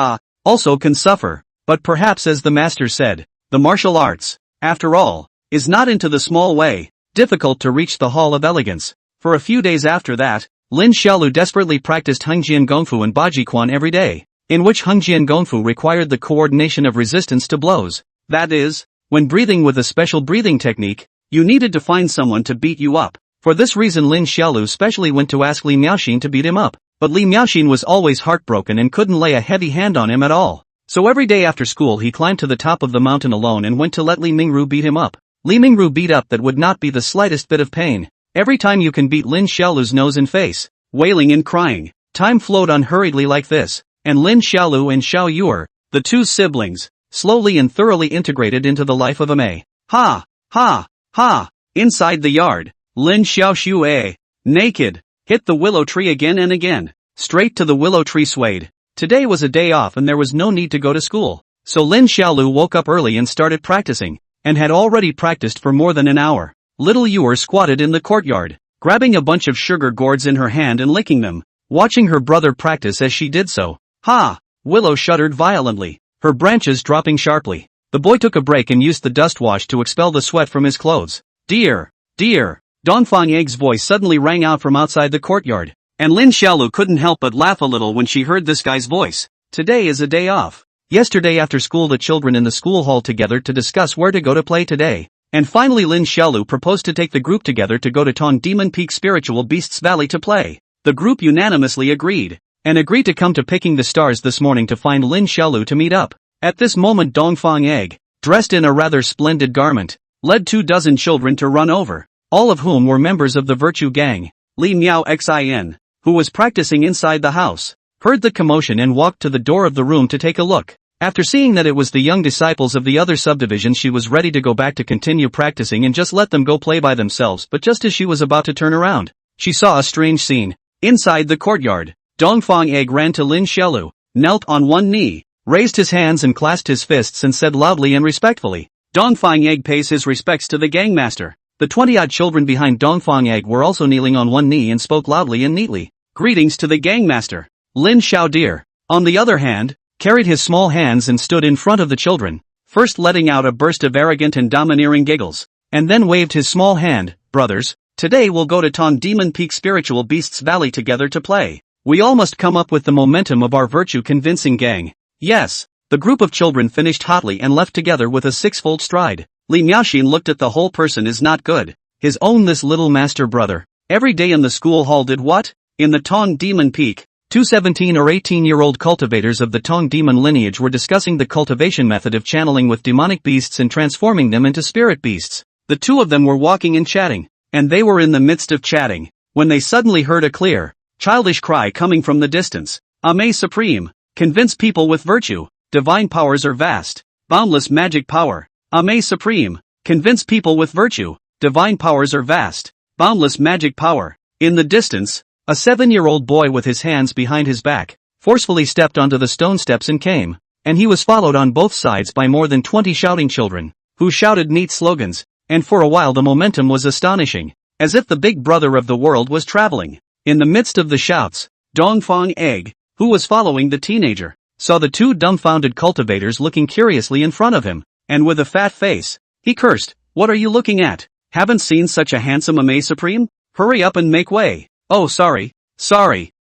also can suffer, but perhaps as the master said, the martial arts, after all, is not into the small way, difficult to reach the Hall of Elegance. For a few days after that, Lin Xiaolu desperately practiced Hengjian Gongfu and Bajiquan every day, in which Hengjian Gongfu required the coordination of resistance to blows. That is, when breathing with a special breathing technique, you needed to find someone to beat you up. For this reason Lin Xiaolu specially went to ask Li Miaoxin to beat him up, but Li Miaoxin was always heartbroken and couldn't lay a heavy hand on him at all. So every day after school he climbed to the top of the mountain alone and went to let Li Mingru beat him up. Li Mingru beat up that would not be the slightest bit of pain. Every time you can beat Lin Xiaolu's nose and face, wailing and crying. Time flowed unhurriedly like this, and Lin Xiaolu and Xiao Yur, the 2 siblings, slowly and thoroughly integrated into the life of a Mei. Ha! Inside the yard, Lin Xiaoxue, naked, hit the willow tree again and again. Straight to the willow tree swayed. Today was a day off and there was no need to go to school. So Lin Xiaolu woke up early and started practicing, and had already practiced for more than an hour. Little Yur squatted in the courtyard, grabbing a bunch of sugar gourds in her hand and licking them, watching her brother practice as she did so. Ha! Willow shuddered violently, her branches dropping sharply. The boy took a break and used the dust wash to expel the sweat from his clothes. Dear! Dongfang Eg's voice suddenly rang out from outside the courtyard, and Lin Xiaolu couldn't help but laugh a little when she heard this guy's voice. Today is a day off. Yesterday after school the children in the school hall together to discuss where to go to play today. And finally Lin Xiaolu proposed to take the group together to go to Tong Demon Peak Spiritual Beasts Valley to play. The group unanimously agreed to come to Picking the Stars this morning to find Lin Xiaolu to meet up. At this moment Dongfang Egg, dressed in a rather splendid garment, led 24 children to run over, all of whom were members of the Virtue Gang. Li Miao Xin, who was practicing inside the house, heard the commotion and walked to the door of the room to take a look. After seeing that it was the young disciples of the other subdivisions, she was ready to go back to continue practicing and just let them go play by themselves, but just as she was about to turn around, she saw a strange scene. Inside the courtyard, Dongfang Egg ran to Lin Xiaolu, knelt on one knee, raised his hands and clasped his fists and said loudly and respectfully, Dongfang Egg pays his respects to the gangmaster. The 20-odd children behind Dongfang Egg were also kneeling on one knee and spoke loudly and neatly. Greetings to the gangmaster. Lin Xiaodir, on the other hand, carried his small hands and stood in front of the children, first letting out a burst of arrogant and domineering giggles, and then waved his small hand. Brothers, today we'll go to Tong Demon Peak Spiritual Beasts Valley together to play. We all must come up with the momentum of our virtue convincing gang. Yes. The group of children finished hotly and left together with a 6-fold stride. Li Miaoxin looked at the whole person is not good. His own this little master brother. Every day in the school hall did what? In the Tong Demon Peak. 2 17 or 18-year-old cultivators of the Tong Demon lineage were discussing the cultivation method of channeling with demonic beasts and transforming them into spirit beasts. The 2 of them were walking and chatting, and they were in the midst of chatting, when they suddenly heard a clear, childish cry coming from the distance. Ame Supreme, convince people with virtue, divine powers are vast, boundless magic power. Ame Supreme, convince people with virtue, divine powers are vast, boundless magic power. In the distance, a 7-year-old boy with his hands behind his back, forcefully stepped onto the stone steps and came, and he was followed on both sides by more than 20 shouting children, who shouted neat slogans. and for a while the momentum was astonishing, as if the big brother of the world was traveling. In the midst of the shouts, Dongfang Egg, who was following the teenager, saw the two dumbfounded cultivators looking curiously in front of him, and with a fat face, he cursed, "What are you looking at? Haven't seen such a handsome Ame Supreme? Hurry up and make way." "Oh sorry.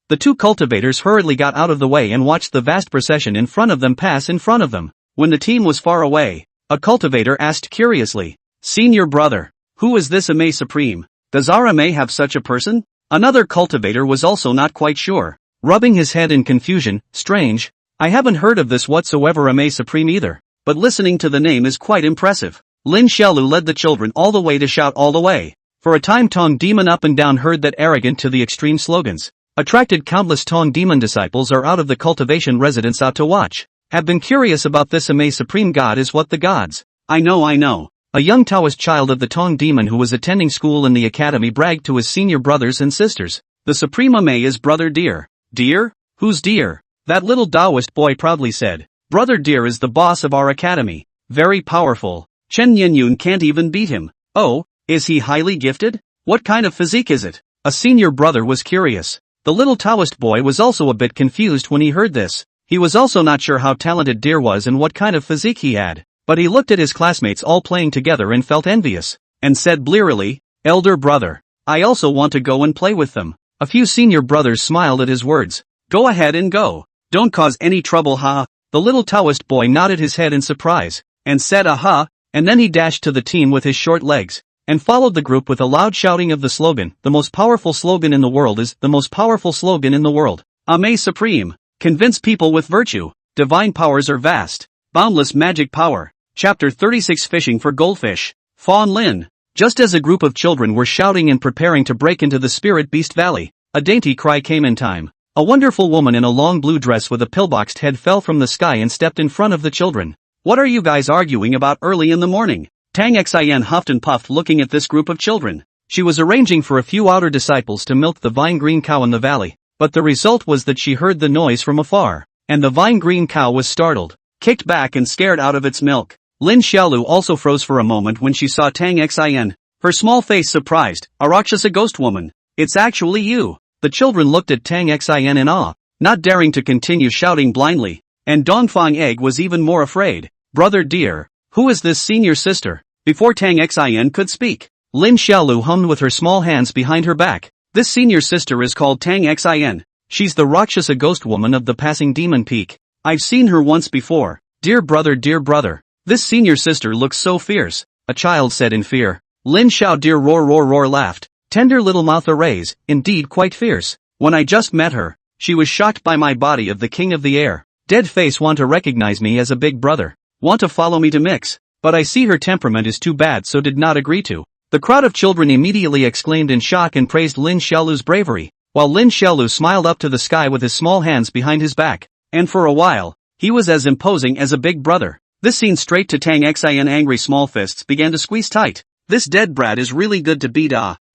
The two cultivators hurriedly got out of the way and watched the vast procession in front of them pass in front of them. When the team was far away, a cultivator asked curiously, "Senior brother, who is this Ame Supreme? Does our Ame have such a person?" Another cultivator was also not quite sure, rubbing his head in confusion. "Strange, I haven't heard of this whatsoever Ame Supreme either, but listening to the name is quite impressive." Lin Xiaolu led the children all the way to shout all the way. For a time Tong Demon up and down heard that arrogant to the extreme slogans. Attracted countless Tong Demon disciples are out of the cultivation residence out to watch. Have been curious about this Ame Supreme God is what the gods. I know. A young Taoist child of the Tong Demon who was attending school in the academy bragged to his senior brothers and sisters. "The Supreme Ame is Brother Deer." "Deer? Who's Deer?" That little Taoist boy proudly said. "Brother Deer is the boss of our academy. Very powerful. Chen Yunyun can't even beat him." "Oh, is he highly gifted? What kind of physique is it?" A senior brother was curious. The little Taoist boy was also a bit confused when he heard this. He was also not sure how talented Deer was and what kind of physique he had, but he looked at his classmates all playing together and felt envious, and said blearily, "Elder brother, I also want to go and play with them." A few senior brothers smiled at his words. "Go ahead and go. Don't cause any trouble, ha." The little Taoist boy nodded his head in surprise, and said aha, and then he dashed to the team with his short legs, and followed the group with a loud shouting of the slogan. The most powerful slogan in the world is the most powerful slogan in the world. Ame Supreme. Convince people with virtue. Divine powers are vast. Boundless magic power. Chapter 36 Fishing for Goldfish. Fawn Lin. Just as a group of children were shouting and preparing to break into the Spirit Beast Valley, a dainty cry came in time. A wonderful woman in a long blue dress with a pillboxed head fell from the sky and stepped in front of the children. "What are you guys arguing about early in the morning?" Tang Xin huffed and puffed looking at this group of children. She was arranging for a few outer disciples to milk the vine green cow in the valley, but the result was that she heard the noise from afar, and the vine green cow was startled, kicked back and scared out of its milk. Lin Xiaolu also froze for a moment when she saw Tang Xin. Her small face surprised. "A Rakshasa ghost woman. It's actually you." The children looked at Tang Xin in awe, not daring to continue shouting blindly, and Dongfang Egg was even more afraid. "Brother Deer, who is this senior sister?" Before Tang Xin could speak, Lin Xiaolu hummed with her small hands behind her back. "This senior sister is called Tang Xin. She's the Rakshasa ghost woman of the passing demon peak. I've seen her once before." Dear brother, this senior sister looks so fierce," a child said in fear. Lin Xiao Deer roar laughed. "Tender little mouth arrays, indeed quite fierce. When I just met her, she was shocked by my body of the king of the air. Dead face want to recognize me as a big brother. Want to follow me to mix, but I see her temperament is too bad so did not agree to." The crowd of children immediately exclaimed in shock and praised Lin Xiaolu's bravery, while Lin Xiaolu smiled up to the sky with his small hands behind his back, and for a while, he was as imposing as a big brother. This scene straight to Tang Xin angry small fists began to squeeze tight. "This dead brat is really good to beat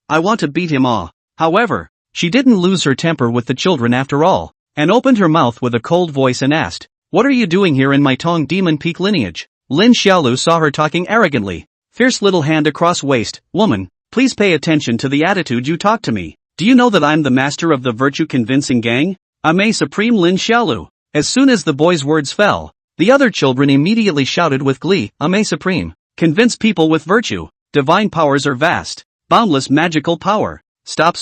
I want to beat him However, she didn't lose her temper with the children after all, and opened her mouth with a cold voice and asked, "What are you doing here in my Tong Demon Peak lineage?" Lin Xiaolu saw her talking arrogantly. Fierce little hand across waist. "Woman, please pay attention to the attitude you talk to me. Do you know that I'm the master of the virtue convincing gang? Ame Supreme Lin Xiaolu." As soon as the boy's words fell, the other children immediately shouted with glee, "Ame Supreme. Convince people with virtue. Divine powers are vast. Boundless magical power." Stop.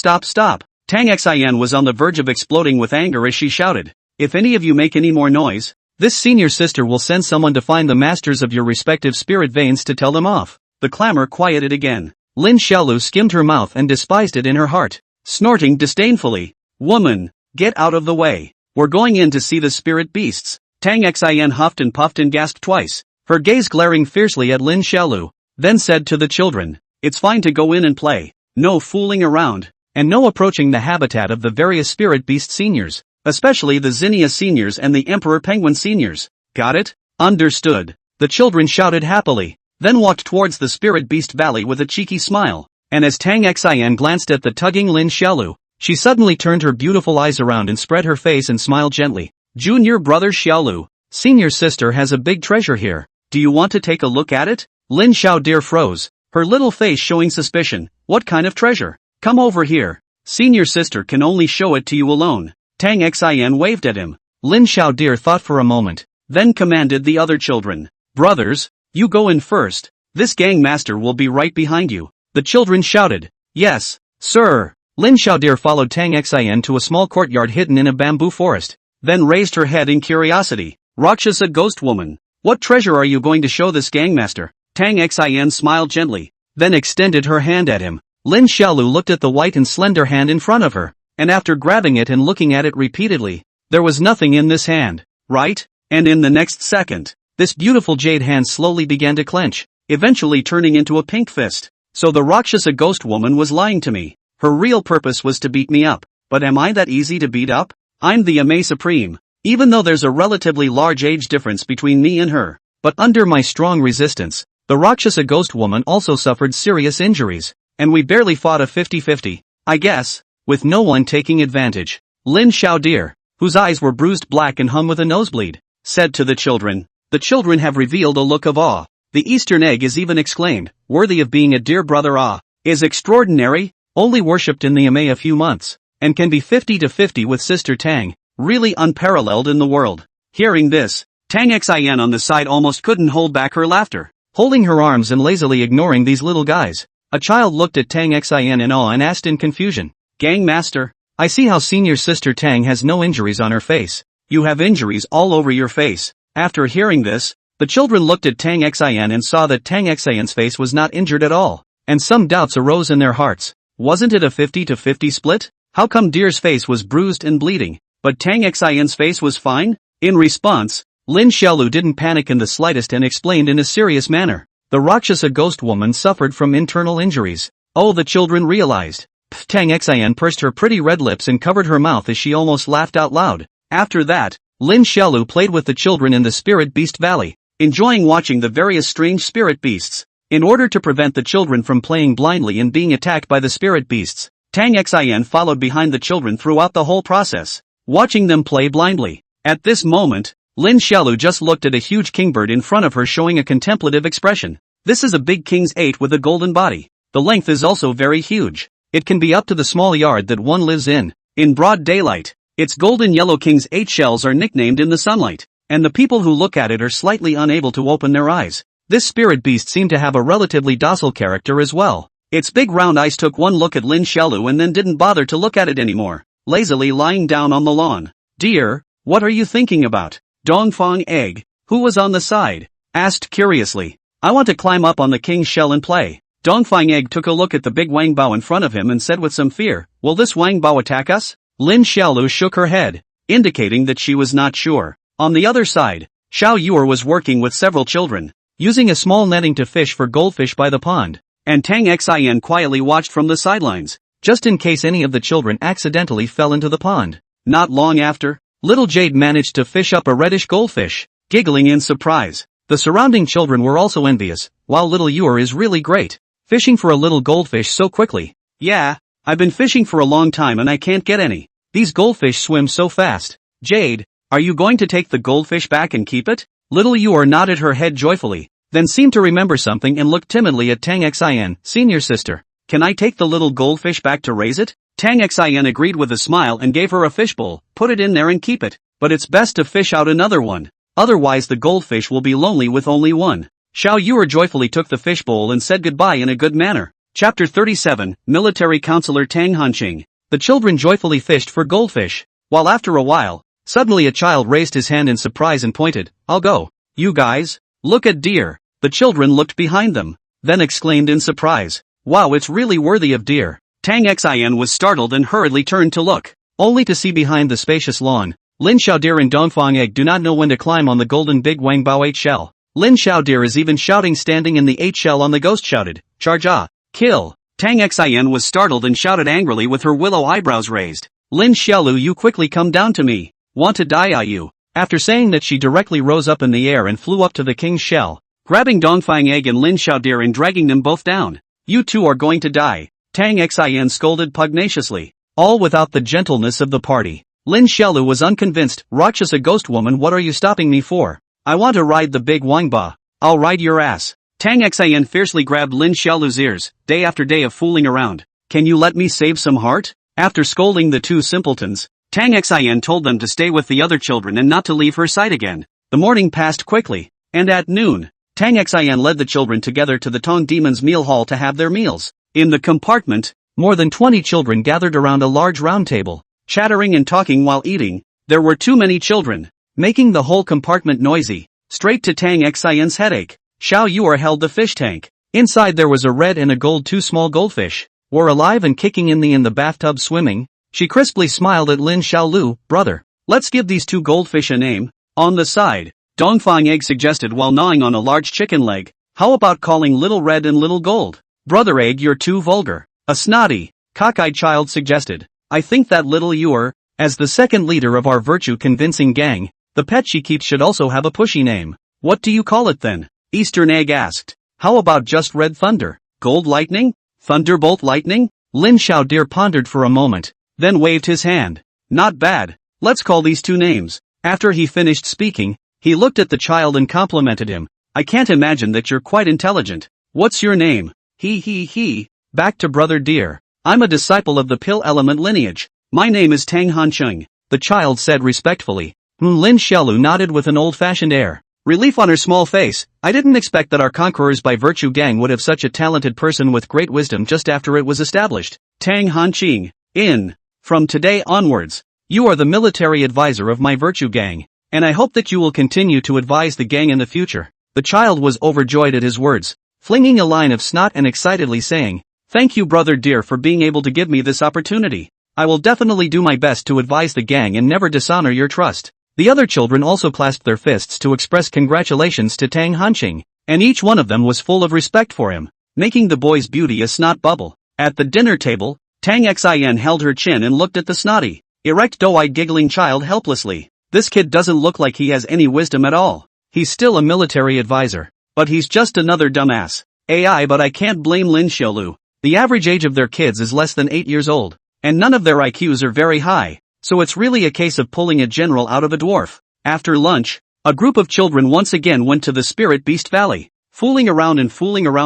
Tang Xin was on the verge of exploding with anger as she shouted, "If any of you make any more noise, this senior sister will send someone to find the masters of your respective spirit veins to tell them off." The clamor quieted again. Lin Xiaolu skimmed her mouth and despised it in her heart, snorting disdainfully, "Woman, get out of the way. We're going in to see the spirit beasts." Tang Xin huffed and puffed and gasped twice, her gaze glaring fiercely at Lin Xiaolu, then said to the children, "It's fine to go in and play. No fooling around, and no approaching the habitat of the various spirit beast seniors, especially the Zinnia seniors and the Emperor Penguin seniors. Got it? Understood." The children shouted happily, then walked towards the Spirit Beast Valley with a cheeky smile, and as Tang Xin glanced at the tugging Lin Xiaolu, she suddenly turned her beautiful eyes around and spread her face and smiled gently. "Junior brother Xiaolu, senior sister has a big treasure here. Do you want to take a look at it?" Lin Xiao Deer froze, her little face showing suspicion. What kind of treasure? Come over here. Senior sister can only show it to you alone. Tang Xin waved at him. Lin Xiaodir thought for a moment, then commanded the other children. Brothers, you go in first. This gang master will be right behind you. The children shouted. Yes, sir. Lin Xiaodir followed Tang Xin to a small courtyard hidden in a bamboo forest, then raised her head in curiosity. Rakshasa ghost woman. What treasure are you going to show this gangmaster? Tang Xin smiled gently, then extended her hand at him. Lin Xiaolu looked at the white and slender hand in front of her, and after grabbing it and looking at it repeatedly, there was nothing in this hand, right? And in the next second, this beautiful jade hand slowly began to clench, eventually turning into a pink fist. So the Rakshasa ghost woman was lying to me. Her real purpose was to beat me up. But am I that easy to beat up? I'm the Ame Supreme. Even though there's a relatively large age difference between me and her. But under my strong resistance, the Rakshasa ghost woman also suffered serious injuries, and we barely fought a 50-50, I guess, with no one taking advantage. Lin Xiaodir, whose eyes were bruised black and hung with a nosebleed, said to the children. The children have revealed a look of awe. The Eastern egg is even exclaimed, worthy of being a dear brother. Ah, is extraordinary, only worshipped in the Ame a few months, and can be 50-50 with Sister Tang, really unparalleled in the world. Hearing this, Tang Xin on the side almost couldn't hold back her laughter. Holding her arms and lazily ignoring these little guys, a child looked at Tang Xin in awe and asked in confusion, Gang master, I see how senior sister Tang has no injuries on her face. You have injuries all over your face. After hearing this, the children looked at Tang Xin and saw that Tang Xin's face was not injured at all, and some doubts arose in their hearts. Wasn't it a 50-50 split? How come Deer's face was bruised and bleeding, but Tang Xin's face was fine? In response, Lin Xiaolu didn't panic in the slightest and explained in a serious manner. The Rakshasa ghost woman suffered from internal injuries. Oh, the children realized. Tang Xin pursed her pretty red lips and covered her mouth as she almost laughed out loud. After that, Lin Xiaolu played with the children in the Spirit Beast Valley, enjoying watching the various strange spirit beasts. In order to prevent the children from playing blindly and being attacked by the spirit beasts, Tang Xin followed behind the children throughout the whole process, watching them play blindly. At this moment, Lin Xiaolu just looked at a huge kingbird in front of her showing a contemplative expression. This is a big king's 8 with a golden body. The length is also very huge. It can be up to the small yard that one lives in broad daylight. Its golden yellow king's 8 shells are nicknamed in the sunlight, and the people who look at it are slightly unable to open their eyes. This spirit beast seemed to have a relatively docile character as well. Its big round eyes took one look at Lin Xiaolu and then didn't bother to look at it anymore, lazily lying down on the lawn. Dear, what are you thinking about? Dongfang Egg, who was on the side, asked curiously. I want to climb up on the king's shell and play. Dongfang Egg took a look at the big Wang Bao in front of him and said with some fear, will this Wang Bao attack us? Lin Xiaolu shook her head, indicating that she was not sure. On the other side, Xiao Yuer was working with several children, using a small netting to fish for goldfish by the pond, and Tang Xin quietly watched from the sidelines, just in case any of the children accidentally fell into the pond. Not long after, little Jade managed to fish up a reddish goldfish, giggling in surprise. The surrounding children were also envious. Wow, little Yuer is really great, fishing for a little goldfish so quickly. Yeah, I've been fishing for a long time and I can't get any. These goldfish swim so fast. Jade, are you going to take the goldfish back and keep it? Little Yuer nodded her head joyfully, then seemed to remember something and looked timidly at Tang Xin, senior sister. Can I take the little goldfish back to raise it? Tang Xin agreed with a smile and gave her a fishbowl. Put it in there and keep it. But it's best to fish out another one. Otherwise the goldfish will be lonely with only one. Xiao Yuer joyfully took the fishbowl and said goodbye in a good manner. Chapter 37, Military Counselor Tang Hanqing. The children joyfully fished for goldfish, while after a while, suddenly a child raised his hand in surprise and pointed, I'll go. You guys, look at Deer. The children looked behind them, then exclaimed in surprise, wow, it's really worthy of Deer. Tang Xin was startled and hurriedly turned to look, only to see behind the spacious lawn, Lin Xiaodir and Dongfang Egg do not know when to climb on the golden big Wang Bao 8 shell. Lin Xiaodir is even shouting standing in the 8 shell on the ghost shouted, charge ah, kill. Tang Xin was startled and shouted angrily with her willow eyebrows raised. Lin Xiaolu, you quickly come down to me. Want to die, you? After saying that, she directly rose up in the air and flew up to the king's shell, grabbing Dongfang Egg and Lin Xiaodir and dragging them both down. You two are going to die, Tang Xin scolded pugnaciously, all without the gentleness of the party. Lin Xiaolu was unconvinced. Rakshasa ghost woman, what are you stopping me for? I want to ride the big Wang Ba. I'll ride your ass. Tang Xian fiercely grabbed Lin Xiaolu's ears, day after day of fooling around. Can you let me save some heart? After scolding the two simpletons, Tang Xian told them to stay with the other children and not to leave her sight again. The morning passed quickly, and at noon, Tang Xian led the children together to the Tong Demon's meal hall to have their meals. In the compartment, more than 20 children gathered around a large round table, chattering and talking while eating. There were too many children, making the whole compartment noisy. Straight to Tang Xian's headache, Xiao Yuer held the fish tank. Inside there was a red and a gold two small goldfish, were alive and kicking in the bathtub swimming. She crisply smiled at Lin Xiaolu. Brother, let's give these two goldfish a name. On the side, Dongfang Egg suggested while gnawing on a large chicken leg. How about calling Little Red and Little Gold? Brother Egg, you're too vulgar. A snotty, cockeyed child suggested. I think that Little Yuer, as the second leader of our virtue-convincing gang, the pet she keeps should also have a pushy name. What do you call it then? Eastern Egg asked. How about just Red Thunder? Gold Lightning? Thunderbolt Lightning? Lin Xiaodir pondered for a moment, then waved his hand. Not bad. Let's call these two names. After he finished speaking, he looked at the child and complimented him. I can't imagine that you're quite intelligent. What's your name? He. Back to Brother Dear. I'm a disciple of the Pill Element lineage. My name is Tang Hancheng, the child said respectfully. Lin Xiaolu nodded with an old-fashioned air. Relief on her small face. I didn't expect that our Conquerors by Virtue gang would have such a talented person with great wisdom just after it was established. Tang Hanqing. From today onwards, you are the military advisor of my Virtue gang, and I hope that you will continue to advise the gang in the future. The child was overjoyed at his words, flinging a line of snot and excitedly saying, Thank you, Brother Dear, for being able to give me this opportunity. I will definitely do my best to advise the gang and never dishonor your trust. The other children also clasped their fists to express congratulations to Tang Hanqing, and each one of them was full of respect for him, making the boy's beauty a snot bubble. At the dinner table, Tang Xian held her chin and looked at the snotty, erect doe-eyed giggling child helplessly. This kid doesn't look like he has any wisdom at all. He's still a military advisor, but he's just another dumbass. AI, but I can't blame Lin Xiaolu. The average age of their kids is less than 8 years old, and none of their IQs are very high, so it's really a case of pulling a general out of a dwarf. After lunch, a group of children once again went to the Spirit Beast Valley, fooling around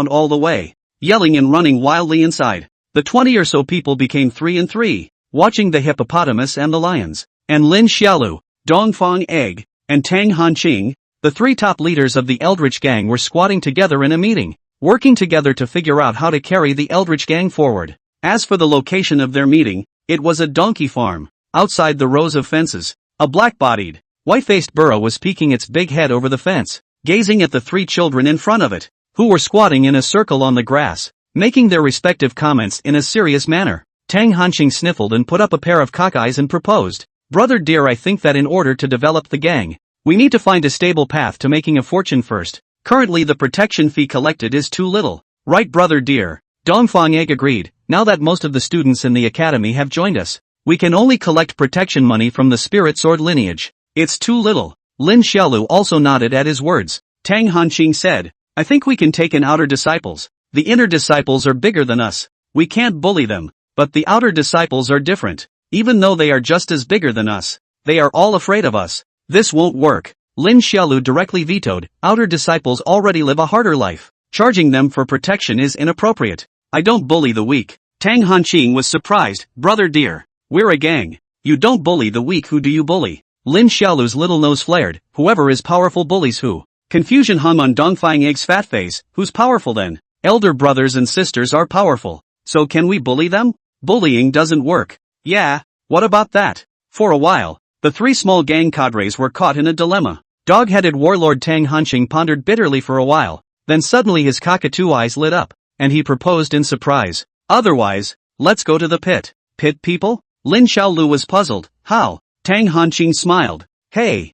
all the way, yelling and running wildly inside. The 20 or so people became 3 and 3, watching the hippopotamus and the lions, and Lin Xiaolu, Dongfang Egg, and Tang Hanqing, the 3 top leaders of the Eldritch gang, were squatting together in a meeting, working together to figure out how to carry the Eldritch gang forward. As for the location of their meeting, it was a donkey farm. Outside the rows of fences, a black-bodied, white-faced burro was peeking its big head over the fence, gazing at the 3 children in front of it, who were squatting in a circle on the grass, making their respective comments in a serious manner. Tang Hanqing sniffled and put up a pair of cockeyes and proposed, Brother Dear, I think that in order to develop the gang, we need to find a stable path to making a fortune first. Currently the protection fee collected is too little. Right, Brother Dear. Dongfang Egg agreed. Now that most of the students in the academy have joined us, we can only collect protection money from the Spirit Sword lineage. It's too little. Lin Xiaolu also nodded at his words. Tang Hanqing said, I think we can take in outer disciples. The inner disciples are bigger than us. We can't bully them, but the outer disciples are different. Even though they are just as bigger than us, they are all afraid of us. This won't work. Lin Xiaolu directly vetoed. Outer disciples already live a harder life. Charging them for protection is inappropriate. I don't bully the weak. Tang Hanqing was surprised. Brother Dear, we're a gang. You don't bully the weak. Who do you bully? Lin Xiaolu's little nose flared. Whoever is powerful bullies who. Confusion hung on Dongfang Egg's fat face. Who's powerful then? Elder brothers and sisters are powerful. So can we bully them? Bullying doesn't work. Yeah, what about that? For a while, the 3 small gang cadres were caught in a dilemma. Dog-headed warlord Tang Hanqing pondered bitterly for a while, then suddenly his cockatoo eyes lit up, and he proposed in surprise. Otherwise, let's go to the pit. Pit people? Lin Xiaolu was puzzled. How? Tang Hanqing smiled. Hey,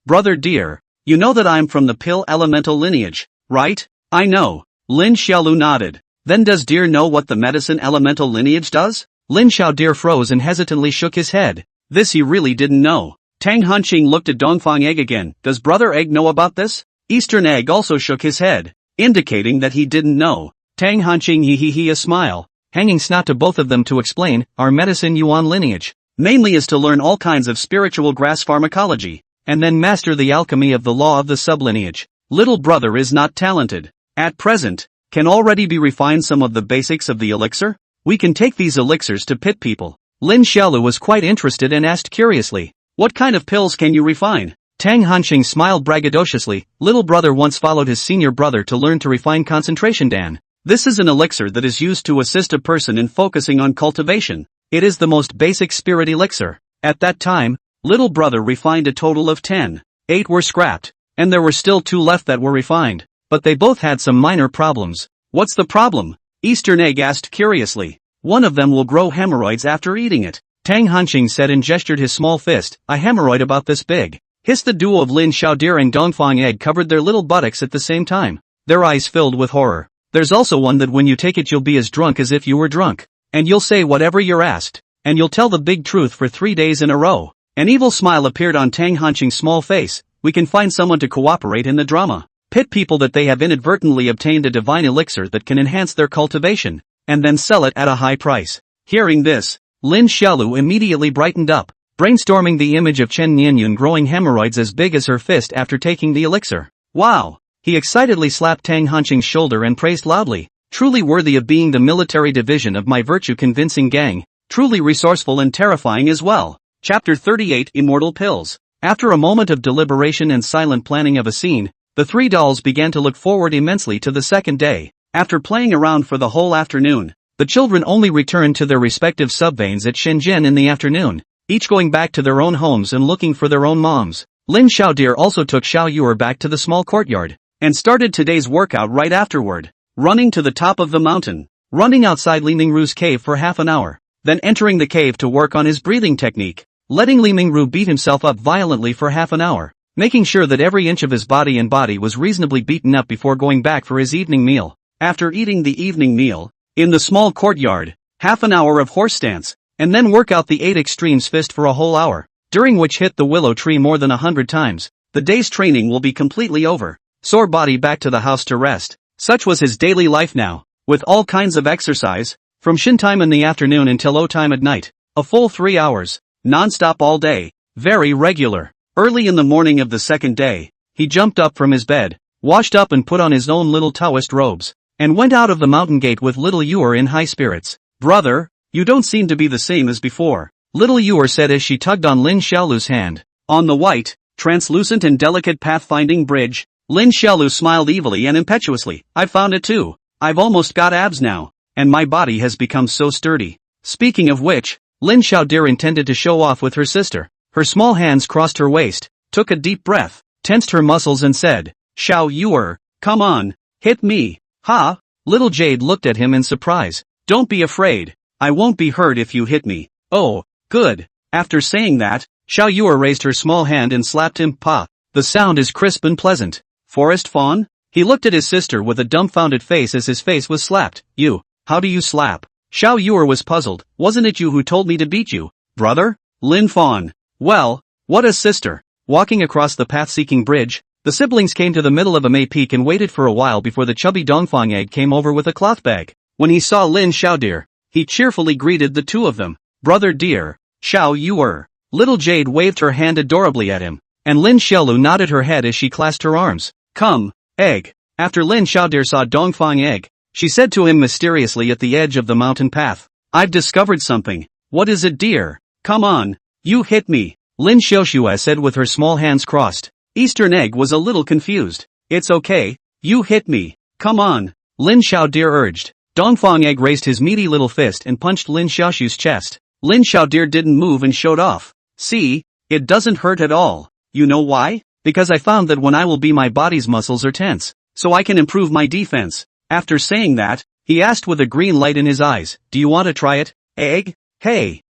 Brother Dear, you know that I'm from the Pill Elemental lineage, right? I know. Lin Xiaolu nodded. Then does Dear know what the Medicine Elemental lineage does? Lin Xiaodir froze and hesitantly shook his head. This he really didn't know. Tang Hanqing looked at Dongfang Egg again. Does Brother Egg know about this? Eastern Egg also shook his head, indicating that he didn't know. Tang Hanqing he a smile, hanging snot to both of them to explain, our Medicine Yuan lineage mainly is to learn all kinds of spiritual grass pharmacology, and then master the alchemy of the law of the sublineage. Little brother is not talented. At present, can already be refined some of the basics of the elixir? We can take these elixirs to pit people. Lin Xiaolu was quite interested and asked curiously, what kind of pills can you refine? Tang Hanqing smiled braggadociously. Little brother once followed his senior brother to learn to refine concentration dan. This is an elixir that is used to assist a person in focusing on cultivation. It is the most basic spirit elixir. At that time, little brother refined a total of 10. 8 were scrapped, and there were still 2 left that were refined. But they both had some minor problems. What's the problem? Eastern Egg asked curiously. One of them will grow hemorrhoids after eating it. Tang Hanqing said and gestured his small fist. A hemorrhoid about this big. Hissed the duo of Lin Xiaodir and Dongfang Egg covered their little buttocks at the same time. Their eyes filled with horror. There's also one that when you take it you'll be as drunk as if you were drunk. And you'll say whatever you're asked. And you'll tell the big truth for 3 days in a row. An evil smile appeared on Tang Hanqing's small face. We can find someone to cooperate in the drama. Pit people that they have inadvertently obtained a divine elixir that can enhance their cultivation, and then sell it at a high price. Hearing this, Lin Xiaolu immediately brightened up, brainstorming the image of Chen Nianyun growing hemorrhoids as big as her fist after taking the elixir. Wow! He excitedly slapped Tang Hanqing's shoulder and praised loudly. Truly worthy of being the military division of my virtue-convincing gang, truly resourceful and terrifying as well. Chapter 38 Immortal Pills. After a moment of deliberation and silent planning of a scene, the 3 dolls began to look forward immensely to the second day. After playing around for the whole afternoon, the children only returned to their respective subveins at Shenzhen in the afternoon, each going back to their own homes and looking for their own moms. Lin Xiaodir also took Xiao Yuer back to the small courtyard, and started today's workout right afterward, running to the top of the mountain, running outside Li Mingru's cave for half an hour, then entering the cave to work on his breathing technique, letting Li Mingru beat himself up violently for half an hour, making sure that every inch of his body was reasonably beaten up before going back for his evening meal. After eating the evening meal, in the small courtyard, half an hour of horse stance, and then work out the 8 extremes fist for a whole hour, during which hit the willow tree more than 100 times, the day's training will be completely over. Sore body back to the house to rest. Such was his daily life now, with all kinds of exercise, from Shin time in the afternoon until O time at night, a full 3 hours, non-stop all day, very regular. Early in the morning of the second day, he jumped up from his bed, washed up and put on his own little Taoist robes, and went out of the mountain gate with little Yuer in high spirits. Brother, you don't seem to be the same as before, little Yuer said as she tugged on Lin Xiaolu's hand. On the white, translucent and delicate pathfinding bridge, Lin Xiaolu smiled evilly and impetuously. I found it too. I've almost got abs now, and my body has become so sturdy. Speaking of which, Lin Xiaodir intended to show off with her sister. Her small hands crossed her waist, took a deep breath, tensed her muscles and said, Xiao Yuer, come on, hit me. Ha! Little Jade looked at him in surprise. Don't be afraid. I won't be hurt if you hit me. Oh, good. After saying that, Xiao Yuer raised her small hand and slapped him. Pa. The sound is crisp and pleasant. Forest fawn? He looked at his sister with a dumbfounded face as his face was slapped. You, how do you slap? Xiao Yuer was puzzled. Wasn't it you who told me to beat you, brother? Lin Fawn. Well, what a sister. Walking across the path-seeking bridge, the siblings came to the middle of a May peak and waited for a while before the chubby Dongfang Egg came over with a cloth bag. When he saw Lin Xiaodir, he cheerfully greeted the two of them. Brother dear, Xiao Yuer. Little Jade waved her hand adorably at him, and Lin Xiaolu nodded her head as she clasped her arms. Come, Egg. After Lin Xiaodir saw Dongfang Egg, she said to him mysteriously at the edge of the mountain path. I've discovered something. What is it, dear? Come on. You hit me. Lin Xiaoxue said with her small hands crossed. Eastern Egg was a little confused. It's okay. You hit me. Come on. Lin Xiaodir urged. Dongfang Egg raised his meaty little fist and punched Lin Xiaoxue's chest. Lin Xiaodir didn't move and showed off. See, it doesn't hurt at all. You know why? Because I found that when I will be my body's muscles are tense, so I can improve my defense. After saying that, he asked with a green light in his eyes, do you want to try it, Egg? Hey,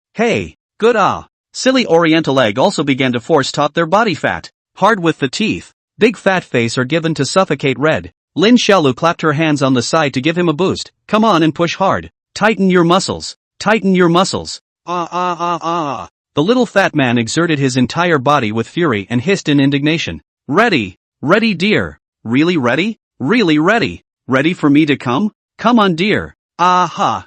good Silly Oriental Egg also began to force top their body fat, hard with the teeth, big fat face are given to suffocate red. Lin Xiaolu clapped her hands on the side to give him a boost. Come on and push hard. Tighten your muscles. Tighten your muscles. The little fat man exerted his entire body with fury and hissed in indignation. Ready dear. Really ready? Really ready? Ready for me to come? Come on dear. Pa.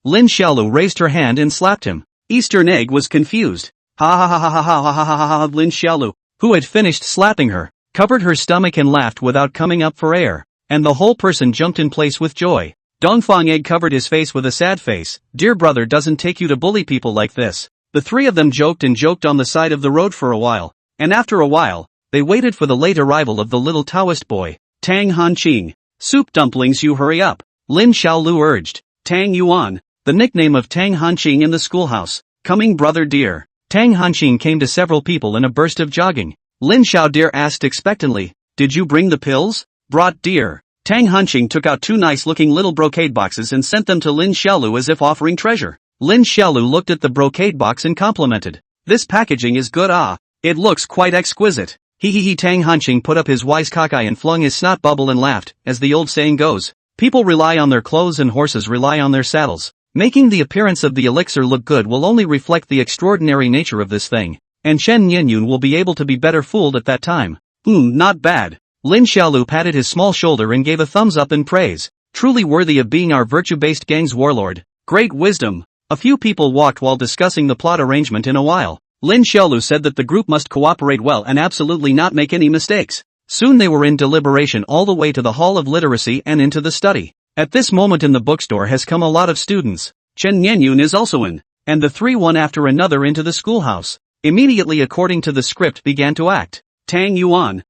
Lin Xiaolu raised her hand and slapped him. Eastern Egg was confused. Ha. Lin Xiaolu, who had finished slapping her, covered her stomach and laughed without coming up for air, and the whole person jumped in place with joy. Dongfang Egg covered his face with a sad face. Dear brother doesn't take you to bully people like this. The three of them joked on the side of the road for a while, and after a while, they waited for the late arrival of the little Taoist boy. Tang Hanqing. Soup dumplings, you hurry up, Lin Xiaolu urged. Tang Yuan, the nickname of Tang Hanqing in the schoolhouse. Coming brother dear. Tang Hanqing came to several people in a burst of jogging. Lin Xiao dear asked expectantly, did you bring the pills? Brought dear. Tang Hanqing took out two nice-looking little brocade boxes and sent them to Lin Xiaolu as if offering treasure. Lin Xiaolu looked at the brocade box and complimented. This packaging is good it looks quite exquisite. He Tang Hanqing put up his wise cockeye and flung his snot bubble and laughed, as the old saying goes. People rely on their clothes and horses rely on their saddles. Making the appearance of the elixir look good will only reflect the extraordinary nature of this thing, and Chen Nianyun will be able to be better fooled at that time. Not bad. Lin Xiaolu patted his small shoulder and gave a thumbs up in praise. Truly worthy of being our virtue-based gang's warlord. Great wisdom. A few people walked while discussing the plot arrangement in a while. Lin Xiaolu said that the group must cooperate well and absolutely not make any mistakes. Soon they were in deliberation all the way to the Hall of Literacy and into the study. At this moment in the bookstore has come a lot of students. Chen Nianyun is also in, and the three one after another into the schoolhouse. Immediately according to the script began to act. Tang Yuan,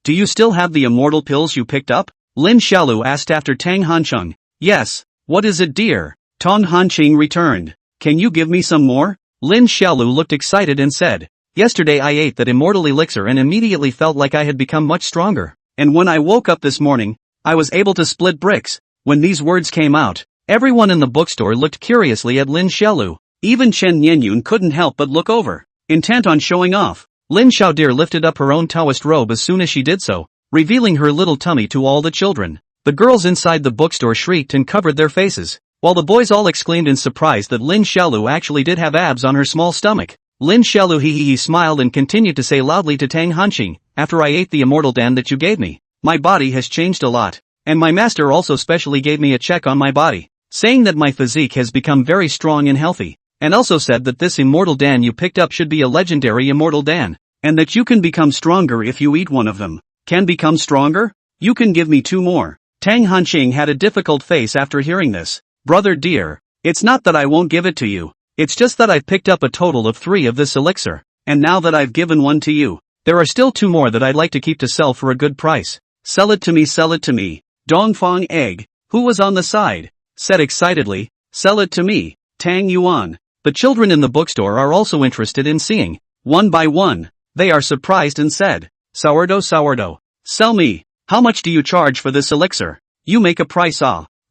do you still have the immortal pills you picked up? Lin Xiaolu asked after Tang Hanqing. Yes, what is it dear? Tang Hanqing returned. Can you give me some more? Lin Xiaolu looked excited and said, yesterday I ate that immortal elixir and immediately felt like I had become much stronger, and when I woke up this morning, I was able to split bricks. When these words came out, everyone in the bookstore looked curiously at Lin Xiaolu. Even Chen Nianyun couldn't help but look over, intent on showing off. Lin Xiaodir lifted up her own Taoist robe as soon as she did so, revealing her little tummy to all the children. The girls inside the bookstore shrieked and covered their faces, while the boys all exclaimed in surprise that Lin Xiaolu actually did have abs on her small stomach. Lin Xiaolu he smiled and continued to say loudly to Tang Hanqing, after I ate the immortal dan that you gave me, my body has changed a lot, and my master also specially gave me a check on my body, saying that my physique has become very strong and healthy, and also said that this immortal dan you picked up should be a legendary immortal dan, and that you can become stronger if you eat one of them. Can become stronger? You can give me two more. Tang Hanqing had a difficult face after hearing this. Brother dear, it's not that I won't give it to you, it's just that I've picked up a total of 3 of this elixir, and now that I've given one to you, there are still 2 more that I'd like to keep to sell for a good price. Sell it to me. Dongfang Egg, who was on the side, said excitedly, sell it to me, Tang Yuan. The children in the bookstore are also interested in seeing. One by one, they are surprised and said, sourdough, sell me. How much do you charge for this elixir? You make a price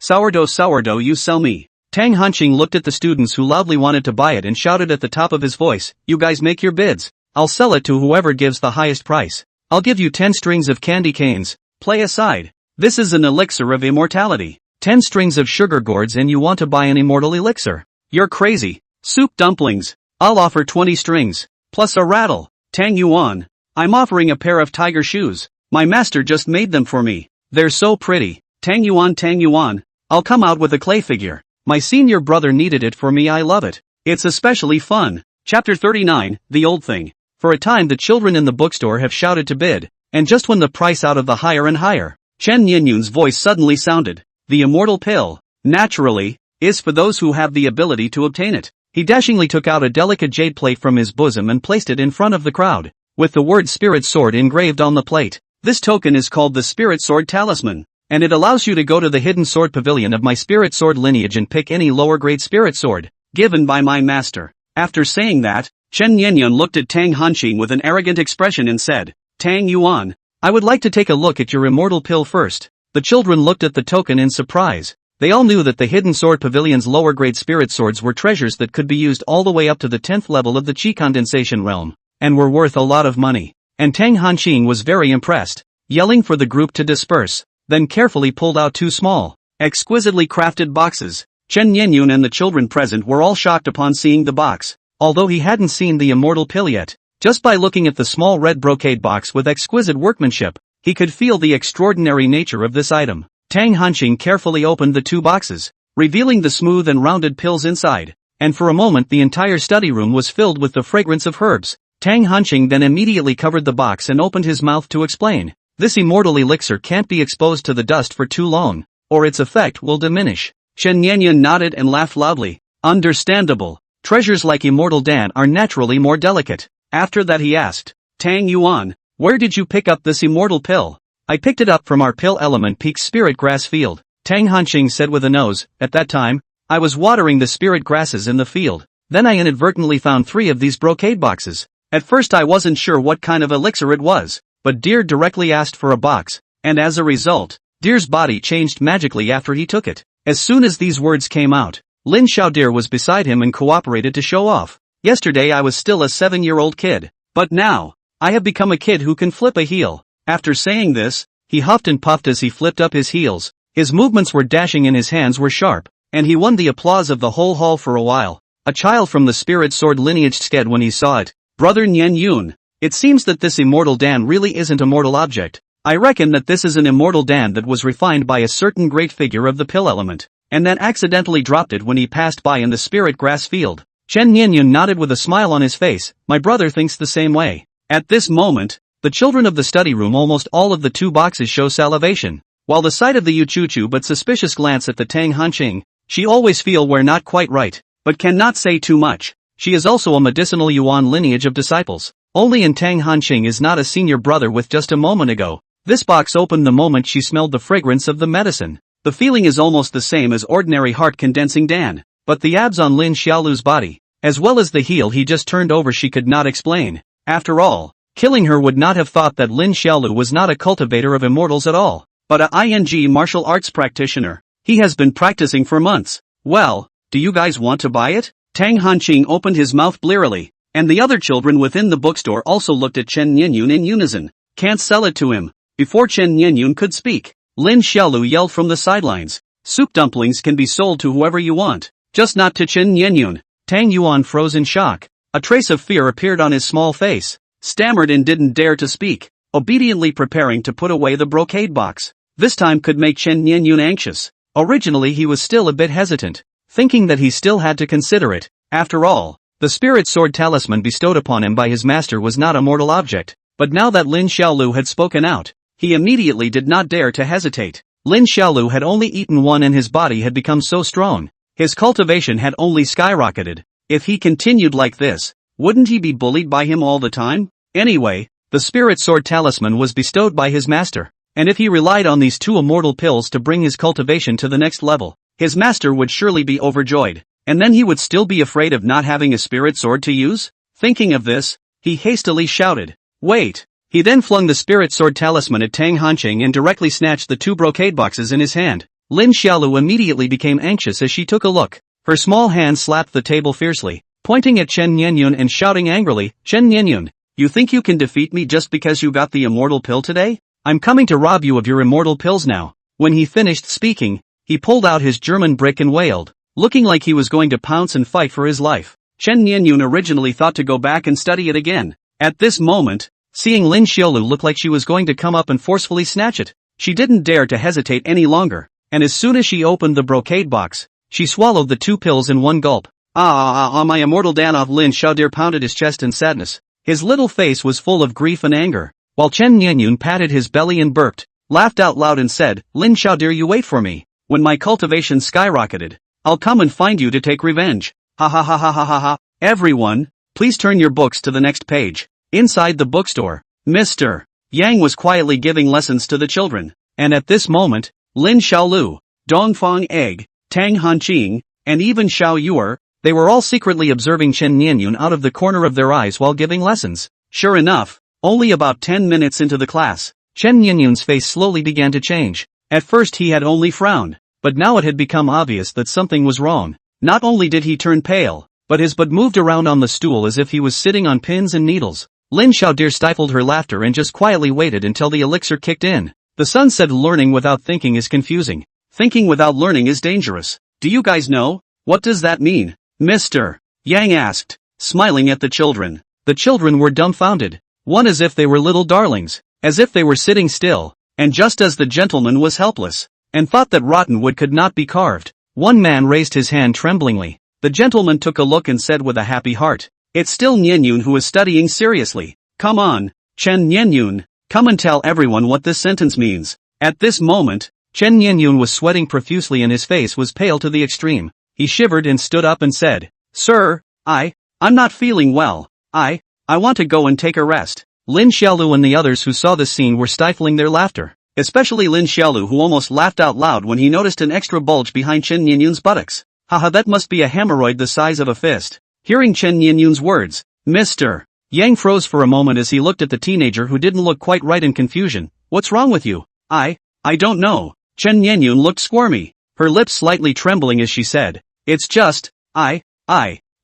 sourdough you sell me. Tang Hanqing looked at the students who loudly wanted to buy it and shouted at the top of his voice, you guys make your bids. I'll sell it to whoever gives the highest price. I'll give you 10 strings of candy canes. Play aside. This is an elixir of immortality. 10 strings of sugar gourds and you want to buy an immortal elixir? You're crazy. Soup dumplings. I'll offer 20 strings. Plus a rattle. Tang Yuan. I'm offering a pair of tiger shoes. My master just made them for me. They're so pretty. Tang Yuan. I'll come out with a clay figure. My senior brother needed it for me. I love it. It's especially fun. Chapter 39, The Old Thing. For a time the children in the bookstore have shouted to bid, and just when the price out of the higher and higher, Chen Nianyun's voice suddenly sounded. The immortal pill, naturally, is for those who have the ability to obtain it. He dashingly took out a delicate jade plate from his bosom and placed it in front of the crowd, with the word Spirit Sword engraved on the plate. This token is called the Spirit Sword Talisman, and it allows you to go to the hidden sword pavilion of my Spirit Sword lineage and pick any lower grade Spirit Sword, given by my master. After saying that, Chen Nianyun looked at Tang Hanqing with an arrogant expression and said, Tang Yuan, I would like to take a look at your immortal pill first. The children looked at the token in surprise. They all knew that the hidden sword pavilion's lower grade spirit swords were treasures that could be used all the way up to the 10th level of the Qi condensation realm, and were worth a lot of money. And Tang Hanqing was very impressed, yelling for the group to disperse, then carefully pulled out 2 small, exquisitely crafted boxes. Chen Nianyun and the children present were all shocked upon seeing the box, although he hadn't seen the immortal pill yet. Just by looking at the small red brocade box with exquisite workmanship, he could feel the extraordinary nature of this item. Tang Hanqing carefully opened the 2 boxes, revealing the smooth and rounded pills inside, and for a moment the entire study room was filled with the fragrance of herbs. Tang Hanqing then immediately covered the box and opened his mouth to explain. This immortal elixir can't be exposed to the dust for too long, or its effect will diminish. Chen Yanyan nodded and laughed loudly. Understandable. Treasures like Immortal Dan are naturally more delicate. After that he asked, Tang Yuan, where did you pick up this immortal pill? I picked it up from our Pill Element Peak Spirit Grass field, Tang Hanqing said with a nose. At that time, I was watering the spirit grasses in the field. Then I inadvertently found 3 of these brocade boxes. At first I wasn't sure what kind of elixir it was, but Deer directly asked for a box, and as a result, Deer's body changed magically after he took it. As soon as these words came out, Lin Xiaodeer was beside him and cooperated to show off. Yesterday I was still a 7-year-old kid, but now, I have become a kid who can flip a heel. After saying this, he huffed and puffed as he flipped up his heels. His movements were dashing and his hands were sharp, and he won the applause of the whole hall for a while. A child from the Spirit Sword lineage scared when he saw it. Brother Nian Yun, it seems that this Immortal Dan really isn't a mortal object. I reckon that this is an Immortal Dan that was refined by a certain great figure of the pill element, and then accidentally dropped it when he passed by in the spirit grass field. Chen Nianyun nodded with a smile on his face. My brother thinks the same way. At this moment, the children of the study room almost all of the 2 boxes show salivation, while the sight of the Yuchuchu but suspicious glance at the Tang Hanqing, she always feel we're not quite right, but cannot say too much. She is also a medicinal Yuan lineage of disciples. Only in Tang Hanqing is not a senior brother with just a moment ago. This box opened the moment she smelled the fragrance of the medicine. The feeling is almost the same as ordinary heart-condensing Dan, but the abs on Lin Xiaolu's body, as well as the heel he just turned over she could not explain. After all, killing her would not have thought that Lin Xiaolu was not a cultivator of immortals at all, but a ING martial arts practitioner. He has been practicing for months. Well, do you guys want to buy it? Tang Hanqing opened his mouth blearily, and the other children within the bookstore also looked at Chen Nianyun in unison. Can't sell it to him. Before Chen Nianyun could speak, Lin Xiaolu yelled from the sidelines. Soup dumplings can be sold to whoever you want, just not to Chen Nianyun. Tang Yuan froze in shock. A trace of fear appeared on his small face, stammered and didn't dare to speak, obediently preparing to put away the brocade box. This time could make Chen Nianyun anxious. Originally he was still a bit hesitant, thinking that he still had to consider it. After all, the spirit sword talisman bestowed upon him by his master was not a mortal object, but now that Lin Xiaolu had spoken out, he immediately did not dare to hesitate. Lin Xiaolu had only eaten 1 and his body had become so strong. His cultivation had only skyrocketed. If he continued like this, wouldn't he be bullied by him all the time? Anyway, the spirit sword talisman was bestowed by his master, and if he relied on these 2 immortal pills to bring his cultivation to the next level, his master would surely be overjoyed, and then he would still be afraid of not having a spirit sword to use? Thinking of this, he hastily shouted, "Wait!" He then flung the spirit sword talisman at Tang Hanqing and directly snatched the 2 brocade boxes in his hand. Lin Xiaolu immediately became anxious as she took a look. Her small hand slapped the table fiercely, pointing at Chen Nianyun and shouting angrily, Chen Nianyun, you think you can defeat me just because you got the immortal pill today? I'm coming to rob you of your immortal pills now. When he finished speaking, he pulled out his German brick and wailed, looking like he was going to pounce and fight for his life. Chen Nianyun originally thought to go back and study it again. At this moment, seeing Lin Xiaolu look like she was going to come up and forcefully snatch it, she didn't dare to hesitate any longer, and as soon as she opened the brocade box, she swallowed the 2 pills in one gulp. My immortal Danoff. Lin Xiaodeer pounded his chest in sadness. His little face was full of grief and anger, while Chen Nianyun patted his belly and burped, laughed out loud and said, Lin Xiaodeer, you wait for me. When my cultivation skyrocketed, I'll come and find you to take revenge. Ha ha ha ha ha ha ha. Everyone, please turn your books to the next page. Inside the bookstore, Mr. Yang was quietly giving lessons to the children, and at this moment, Lin Xiaolu, Dongfang Egg, Tang Hanqing, and even Xiao Yuer, they were all secretly observing Chen Nianyun out of the corner of their eyes while giving lessons. Sure enough, only about 10 minutes into the class, Chen Nianyun's face slowly began to change. At first he had only frowned, but now it had become obvious that something was wrong. Not only did he turn pale, but his butt moved around on the stool as if he was sitting on pins and needles. Lin Xiaodeer stifled her laughter and just quietly waited until the elixir kicked in. The son said learning without thinking is confusing. Thinking without learning is dangerous. Do you guys know? What does that mean? Mr. Yang asked, smiling at the children. The children were dumbfounded. One as if they were little darlings, as if they were sitting still, and just as the gentleman was helpless, and thought that rotten wood could not be carved. One man raised his hand tremblingly. The gentleman took a look and said with a happy heart, It's still Nianyun who is studying seriously. Come on, Chen Nianyun, come and tell everyone what this sentence means. At this moment, Chen Nianyun was sweating profusely and his face was pale to the extreme. He shivered and stood up and said, Sir, I'm not feeling well. I want to go and take a rest. Lin Xiaolu and the others who saw this scene were stifling their laughter. Especially Lin Xiaolu, who almost laughed out loud when he noticed an extra bulge behind Chen Nianyun's buttocks. Haha, that must be a hemorrhoid the size of a fist. Hearing Chen Nianyun's words, Mr. Yang froze for a moment as he looked at the teenager who didn't look quite right in confusion. What's wrong with you? I don't know. Chen Nianyun looked squirmy, her lips slightly trembling as she said, It's just,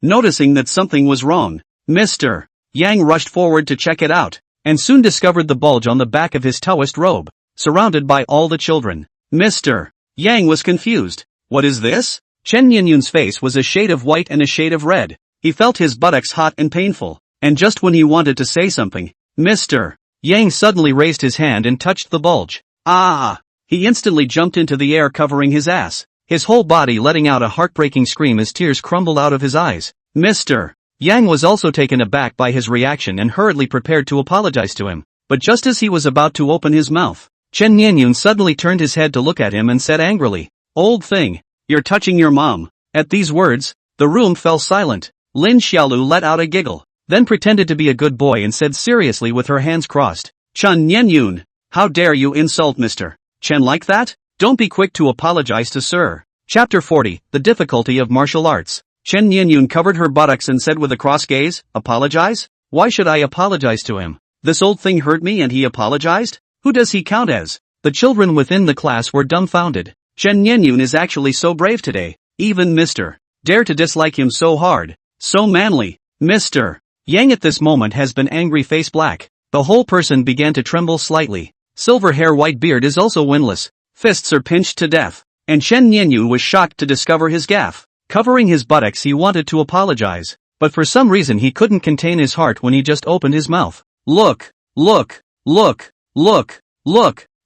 noticing that something was wrong. Mr. Yang rushed forward to check it out, and soon discovered the bulge on the back of his Taoist robe, surrounded by all the children. Mr. Yang was confused. What is this? Chen Nianyun's face was a shade of white and a shade of red. He felt his buttocks hot and painful, and just when he wanted to say something, Mr. Yang suddenly raised his hand and touched the bulge. Ah! He instantly jumped into the air covering his ass, his whole body letting out a heartbreaking scream as tears crumbled out of his eyes. Mr. Yang was also taken aback by his reaction and hurriedly prepared to apologize to him. But just as he was about to open his mouth, Chen Nianyun suddenly turned his head to look at him and said angrily, Old thing, you're touching your mom. At these words, the room fell silent. Lin Xiaolu let out a giggle, then pretended to be a good boy and said seriously with her hands crossed, Chen Nianyun, how dare you insult Mr. Chen like that? Don't be quick to apologize to Sir. Chapter 40, The Difficulty of Martial Arts. Chen Nianyun covered her buttocks and said with a cross gaze, Apologize? Why should I apologize to him? This old thing hurt me and he apologized? Who does he count as? The children within the class were dumbfounded. Chen Nianyun is actually so brave today. Even Mr. Dare to dislike him so hard. So manly. Mr. Yang at this moment has been angry face black. The whole person began to tremble slightly. Silver hair white beard is also windless. Fists are pinched to death. And Chen Nianyun was shocked to discover his gaffe. Covering his buttocks he wanted to apologize. But for some reason he couldn't contain his heart when he just opened his mouth. Look.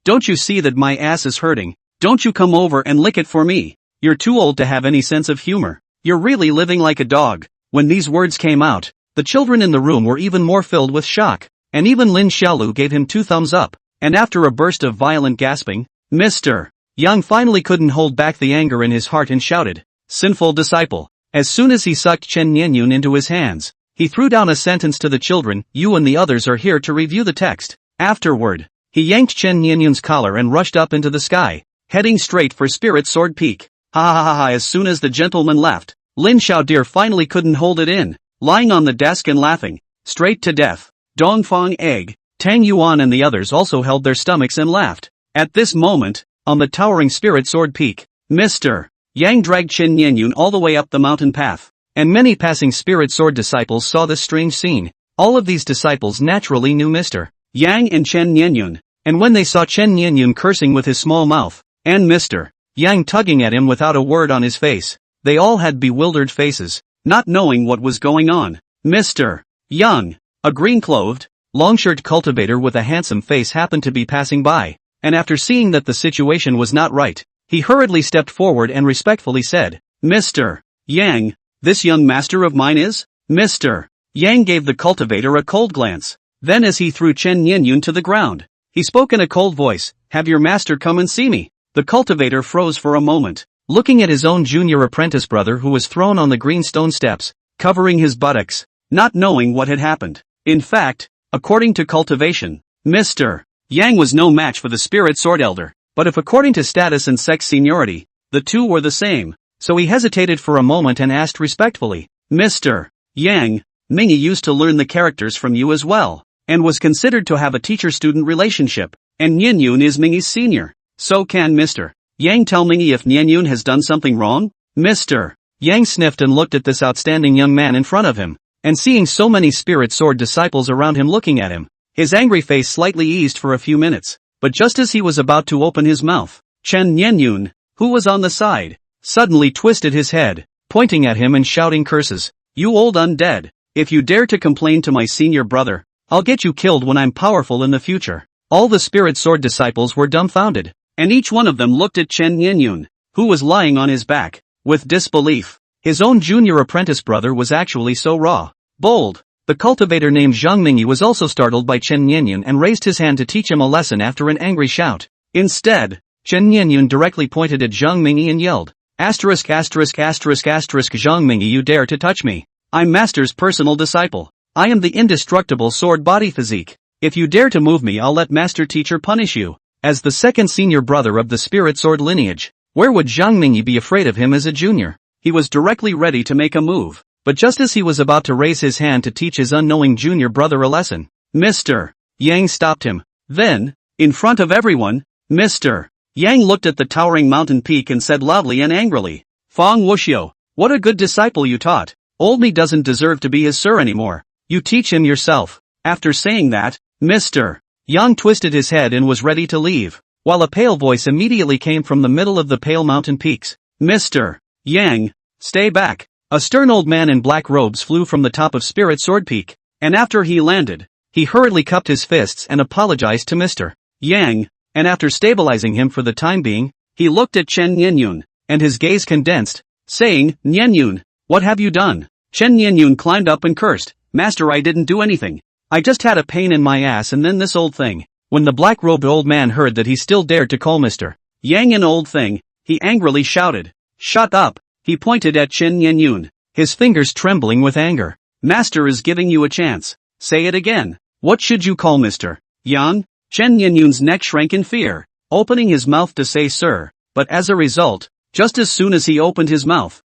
Don't you see that my ass is hurting? Don't you come over and lick it for me. You're too old to have any sense of humor. You're really living like a dog. When these words came out, the children in the room were even more filled with shock. And even Lin Xiaolu gave him 2 thumbs up. And after a burst of violent gasping, Mr. Yang finally couldn't hold back the anger in his heart and shouted, Sinful disciple. As soon as he sucked Chen Nianyun into his hands, he threw down a sentence to the children, You and the others are here to review the text. Afterward, he yanked Chen Nianyun's collar and rushed up into the sky, heading straight for Spirit Sword Peak. Ha. As soon as the gentleman left, Lin Xiaodir finally couldn't hold it in, lying on the desk and laughing. Straight to death. Dongfang Egg, Tang Yuan and the others also held their stomachs and laughed. At this moment, on the towering Spirit Sword Peak, Mr. Yang dragged Chen Nianyun all the way up the mountain path. And many passing Spirit Sword disciples saw this strange scene. All of these disciples naturally knew Mr. Yang and Chen Nianyun. And when they saw Chen Nianyun cursing with his small mouth, and Mr. Yang tugging at him without a word on his face, they all had bewildered faces, not knowing what was going on. Mr. Yang, a green-clothed, long-shirt cultivator with a handsome face happened to be passing by, and after seeing that the situation was not right, he hurriedly stepped forward and respectfully said, Mr. Yang, this young master of mine is? Mr. Yang gave the cultivator a cold glance. Then as he threw Chen Nianyun to the ground, he spoke in a cold voice, Have your master come and see me. The cultivator froze for a moment, looking at his own junior apprentice brother who was thrown on the green stone steps, covering his buttocks, not knowing what had happened. In fact, according to cultivation, Mr. Yang was no match for the Spirit Sword Elder, but if according to status and sex seniority, the two were the same, so he hesitated for a moment and asked respectfully, Mr. Yang, Mingy used to learn the characters from you as well, and was considered to have a teacher-student relationship, and Nianyun is Mingy's senior. So can Mr. Yang tell Mingy if Nianyun has done something wrong? Mr. Yang sniffed and looked at this outstanding young man in front of him, and seeing so many Spirit Sword disciples around him looking at him, his angry face slightly eased for a few minutes, but just as he was about to open his mouth, Chen Nianyun, who was on the side, suddenly twisted his head, pointing at him and shouting curses. You old undead, if you dare to complain to my senior brother, I'll get you killed when I'm powerful in the future. All the Spirit Sword disciples were dumbfounded, and each one of them looked at Chen Nianyun, who was lying on his back, with disbelief. His own junior apprentice brother was actually so raw. Bold. The cultivator named Zhang Mingyi was also startled by Chen Nianyun and raised his hand to teach him a lesson after an angry shout. Instead, Chen Nianyun directly pointed at Zhang Mingyi and yelled, Asterisk Zhang Mingyi, you dare to touch me. I'm Master's personal disciple. I am the indestructible sword body physique. If you dare to move me, I'll let Master Teacher punish you. As the second senior brother of the spirit sword lineage, where would Zhang Mingyi be afraid of him as a junior? He was directly ready to make a move, but just as he was about to raise his hand to teach his unknowing junior brother a lesson, Mr. Yang stopped him. Then, in front of everyone, Mr. Yang looked at the towering mountain peak and said loudly and angrily, Fang Wuxiu, what a good disciple you taught. Old me doesn't deserve to be his sir anymore. You teach him yourself. After saying that, Mr. Yang twisted his head and was ready to leave, while a pale voice immediately came from the middle of the pale mountain peaks. Mr. Yang, stay back. A stern old man in black robes flew from the top of Spirit Sword Peak, and after he landed, he hurriedly cupped his fists and apologized to Mr. Yang, and after stabilizing him for the time being, he looked at Chen Nianyun, and his gaze condensed, saying, Nianyun, what have you done? Chen Nianyun climbed up and cursed, Master, I didn't do anything. I just had a pain in my ass and then this old thing. When the black-robed old man heard that he still dared to call Mr. Yang an old thing, he angrily shouted, Shut up! He pointed at Chen Nianyun, his fingers trembling with anger. Master is giving you a chance. Say it again. What should you call Mr. Yang? Chen Nianyun's neck shrank in fear, opening his mouth to say sir, but as a result, just as soon as he opened his mouth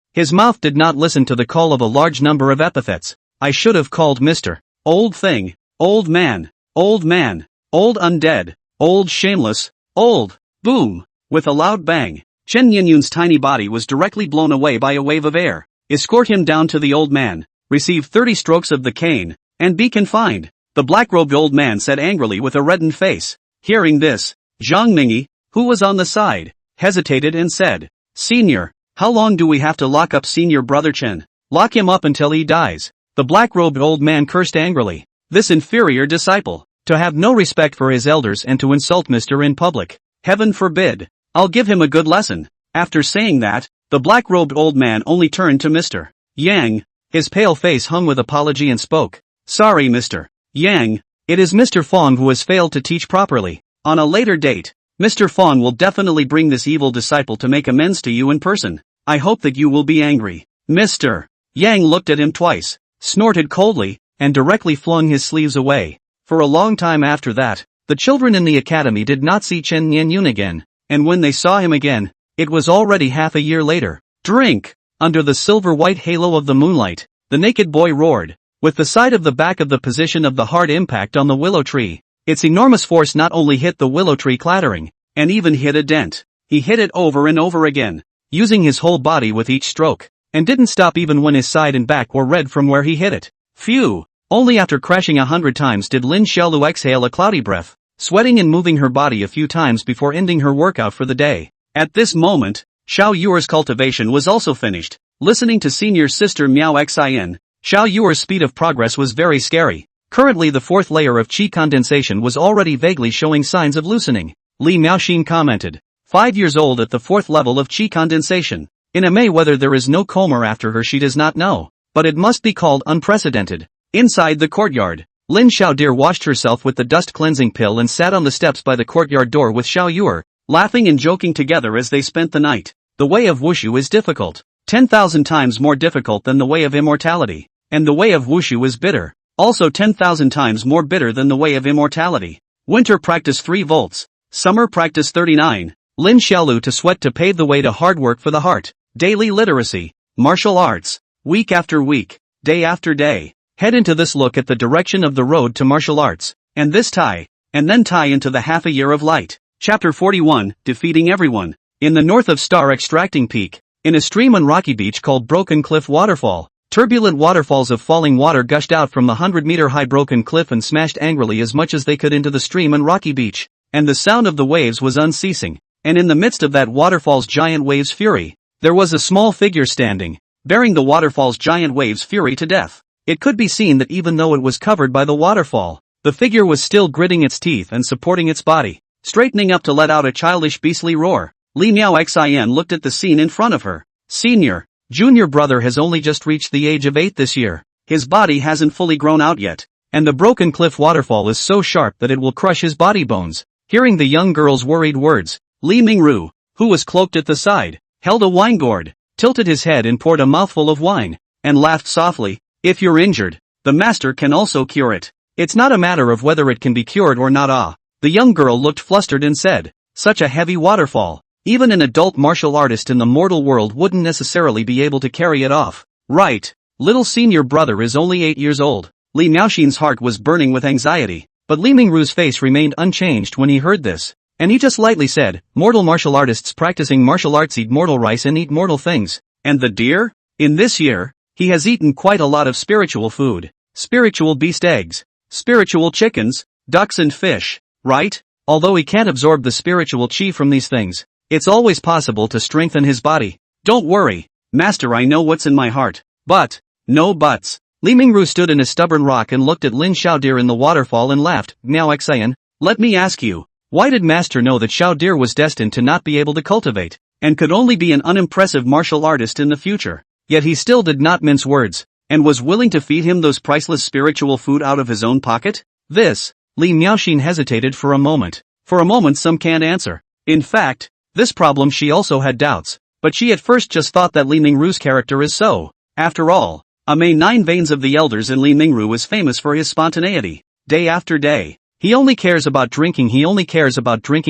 did not listen to the call of a large number of epithets. I should have called Mr. Old thing, old man, old undead, old shameless, old, boom. With a loud bang, Chen Nianyun's tiny body was directly blown away by a wave of air. Escort him down to the old man, receive 30 strokes of the cane, and be confined, the black-robed old man said angrily with a reddened face. Hearing this, Zhang Mingyi, who was on the side, hesitated and said, Senior, how long do we have to lock up senior brother Chen? Lock him up until he dies. The black-robed old man cursed angrily. This inferior disciple, to have no respect for his elders and to insult Mr. in public. Heaven forbid. I'll give him a good lesson. After saying that, the black-robed old man only turned to Mr. Yang. His pale face hung with apology and spoke. Sorry Mr. Yang, it is Mr. Fong who has failed to teach properly. On a later date, Mr. Fong will definitely bring this evil disciple to make amends to you in person. I hope that you will be angry. Mr. Yang looked at him twice, snorted coldly, and directly flung his sleeves away. For a long time after that, the children in the academy did not see Chen Nianyun again, and when they saw him again, it was already half a year later. Drink! Under the silver-white halo of the moonlight, the naked boy roared, with the side of the back of the position of the hard impact on the willow tree. Its enormous force not only hit the willow tree clattering, and even hit a dent, he hit it over and over again, using his whole body with each stroke, and didn't stop even when his side and back were red from where he hit it. Phew! Only after crashing 100 times did Lin Xiaolu exhale a cloudy breath, sweating and moving her body a few times before ending her workout for the day. At this moment, Xiao Yuer's cultivation was also finished. Listening to senior sister Miao Xin, Xiao Yuer's speed of progress was very scary. Currently the fourth layer of qi condensation was already vaguely showing signs of loosening. Li Miaoxin commented. 5 years old at the fourth level of qi condensation. In a May whether there is no comber after her she does not know, but it must be called unprecedented. Inside the courtyard, Lin Xiaodir washed herself with the dust cleansing pill and sat on the steps by the courtyard door with Xiao Yuer, laughing and joking together as they spent the night. The way of Wushu is difficult, 10,000 times more difficult than the way of immortality, and the way of Wushu is bitter, also 10,000 times more bitter than the way of immortality. Winter practice 3 volts, summer practice 39, Lin Xiaolu to sweat to pave the way to hard work for the heart, daily literacy, martial arts, week after week, day after day. Head into this look at the direction of the road to martial arts, and this tie, and then tie into the half a year of light. Chapter 41, Defeating Everyone. In the north of Star Extracting Peak, in a stream on rocky beach called Broken Cliff Waterfall, turbulent waterfalls of falling water gushed out from the 100-meter-high broken cliff and smashed angrily as much as they could into the stream on rocky beach, and the sound of the waves was unceasing, and in the midst of that waterfall's giant waves' fury, there was a small figure standing, bearing the waterfall's giant waves' fury to death. It could be seen that even though it was covered by the waterfall, the figure was still gritting its teeth and supporting its body, straightening up to let out a childish beastly roar. Li Miao Xin looked at the scene in front of her. Senior, junior brother has only just reached the age of 8 this year. His body hasn't fully grown out yet, and the broken cliff waterfall is so sharp that it will crush his body bones. Hearing the young girl's worried words, Li Mingru, who was cloaked at the side, held a wine gourd, tilted his head and poured a mouthful of wine, and laughed softly. If you're injured, the master can also cure it. It's not a matter of whether it can be cured or not. The young girl looked flustered and said, such a heavy waterfall. Even an adult martial artist in the mortal world wouldn't necessarily be able to carry it off. Right. Little senior brother is only 8 years old. Li Miaoxin's heart was burning with anxiety, but Li Mingru's face remained unchanged when he heard this, and he just lightly said, mortal martial artists practicing martial arts eat mortal rice and eat mortal things. And the deer? In this year, he has eaten quite a lot of spiritual food. Spiritual beast eggs, spiritual chickens, ducks and fish, right? Although he can't absorb the spiritual chi from these things, it's always possible to strengthen his body. Don't worry, master, I know what's in my heart. But, no buts. Li Mingru stood in a stubborn rock and looked at Lin Xiaodir in the waterfall and laughed. Miao Xian, let me ask you, why did master know that Xiaodir was destined to not be able to cultivate, and could only be an unimpressive martial artist in the future? Yet he still did not mince words, and was willing to feed him those priceless spiritual food out of his own pocket? This, Li Miaoxin hesitated for a moment. For a moment some can't answer. In fact, this problem she also had doubts, but she at first just thought that Li Mingru's character is so. After all, a May 9 veins of the elders in Li Mingru is famous for his spontaneity. Day after day, he only cares about drinking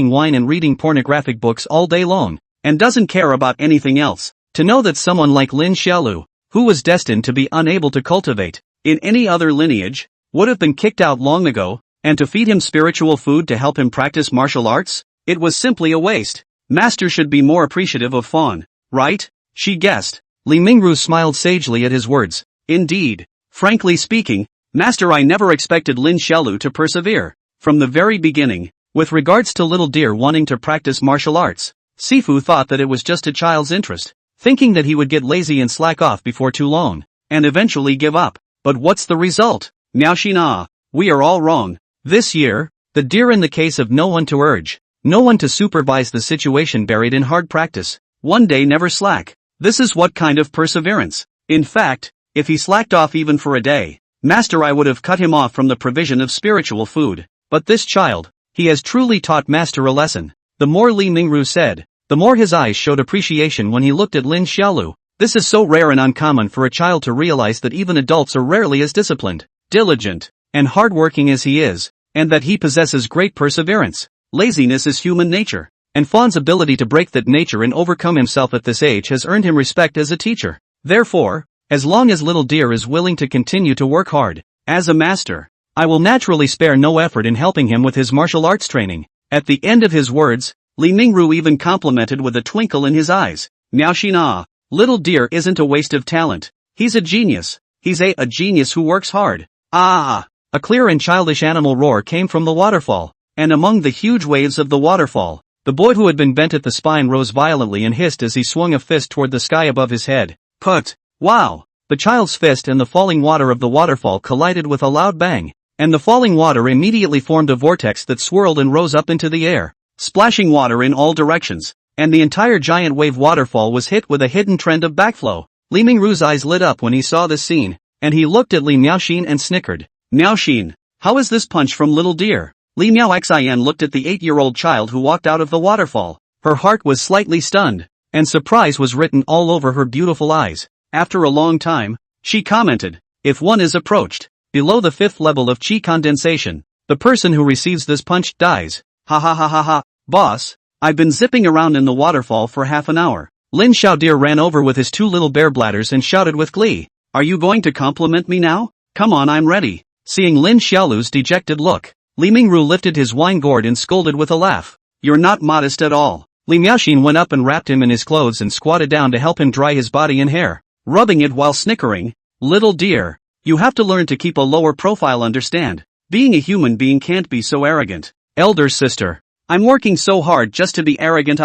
wine and reading pornographic books all day long, and doesn't care about anything else. To know that someone like Lin Xiaolu, who was destined to be unable to cultivate, in any other lineage, would have been kicked out long ago, and to feed him spiritual food to help him practice martial arts, it was simply a waste. Master should be more appreciative of Fawn, right? She guessed. Li Mingru smiled sagely at his words. Indeed. Frankly speaking, master, I never expected Lin Xiaolu to persevere. From the very beginning, with regards to little deer wanting to practice martial arts, Sifu thought that it was just a child's interest, thinking that he would get lazy and slack off before too long, and eventually give up. But what's the result? Miaoxin, we are all wrong. This year, the deer in the case of no one to urge, no one to supervise the situation buried in hard practice, one day never slack. This is what kind of perseverance? In fact, if he slacked off even for a day, master, I would have cut him off from the provision of spiritual food. But this child, he has truly taught master a lesson. The more Li Mingru said, the more his eyes showed appreciation when he looked at Lin Xiaolu. This is so rare and uncommon for a child to realize that even adults are rarely as disciplined, diligent, and hardworking as he is, and that he possesses great perseverance. Laziness is human nature, and Fawn's ability to break that nature and overcome himself at this age has earned him respect as a teacher. Therefore, as long as little deer is willing to continue to work hard, as a master, I will naturally spare no effort in helping him with his martial arts training. At the end of his words, Li Mingru even complimented with a twinkle in his eyes. Miaoxin, little deer isn't a waste of talent. He's a genius. He's a genius who works hard. Ah! A clear and childish animal roar came from the waterfall, and among the huge waves of the waterfall, the boy who had been bent at the spine rose violently and hissed as he swung a fist toward the sky above his head. Put! Wow! The child's fist and the falling water of the waterfall collided with a loud bang, and the falling water immediately formed a vortex that swirled and rose up into the air, splashing water in all directions, and the entire giant wave waterfall was hit with a hidden trend of backflow. Li Mingru's eyes lit up when he saw this scene, and he looked at Li Miaoxin and snickered. Miaoxin, how is this punch from little deer? Li Miaoxian looked at the 8-year-old child who walked out of the waterfall. Her heart was slightly stunned, and surprise was written all over her beautiful eyes. After a long time, she commented, if one is approached below the 5th level of chi condensation, the person who receives this punch dies. Ha ha ha ha ha. Boss, I've been zipping around in the waterfall for half an hour. Lin Xiaodir ran over with his 2 little bear bladders and shouted with glee. Are you going to compliment me now? Come on, I'm ready. Seeing Lin Xiaolu's dejected look, Li Mingru lifted his wine gourd and scolded with a laugh. You're not modest at all. Li Miaoxin went up and wrapped him in his clothes and squatted down to help him dry his body and hair, rubbing it while snickering. Little dear, you have to learn to keep a lower profile, understand? Being a human being can't be so arrogant. Elder sister, I'm working so hard just to be arrogant.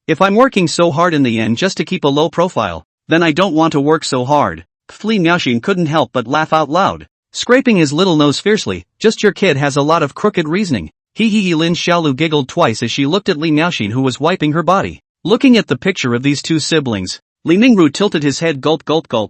If I'm working so hard in the end just to keep a low profile, then I don't want to work so hard. Li Miaoxin couldn't help but laugh out loud, scraping his little nose fiercely. Just your kid has a lot of crooked reasoning. Hee. Lin Xiaolu giggled twice as she looked at Li Miaoxin, who was wiping her body. Looking at the picture of these two siblings, Li Mingru tilted his head, gulp,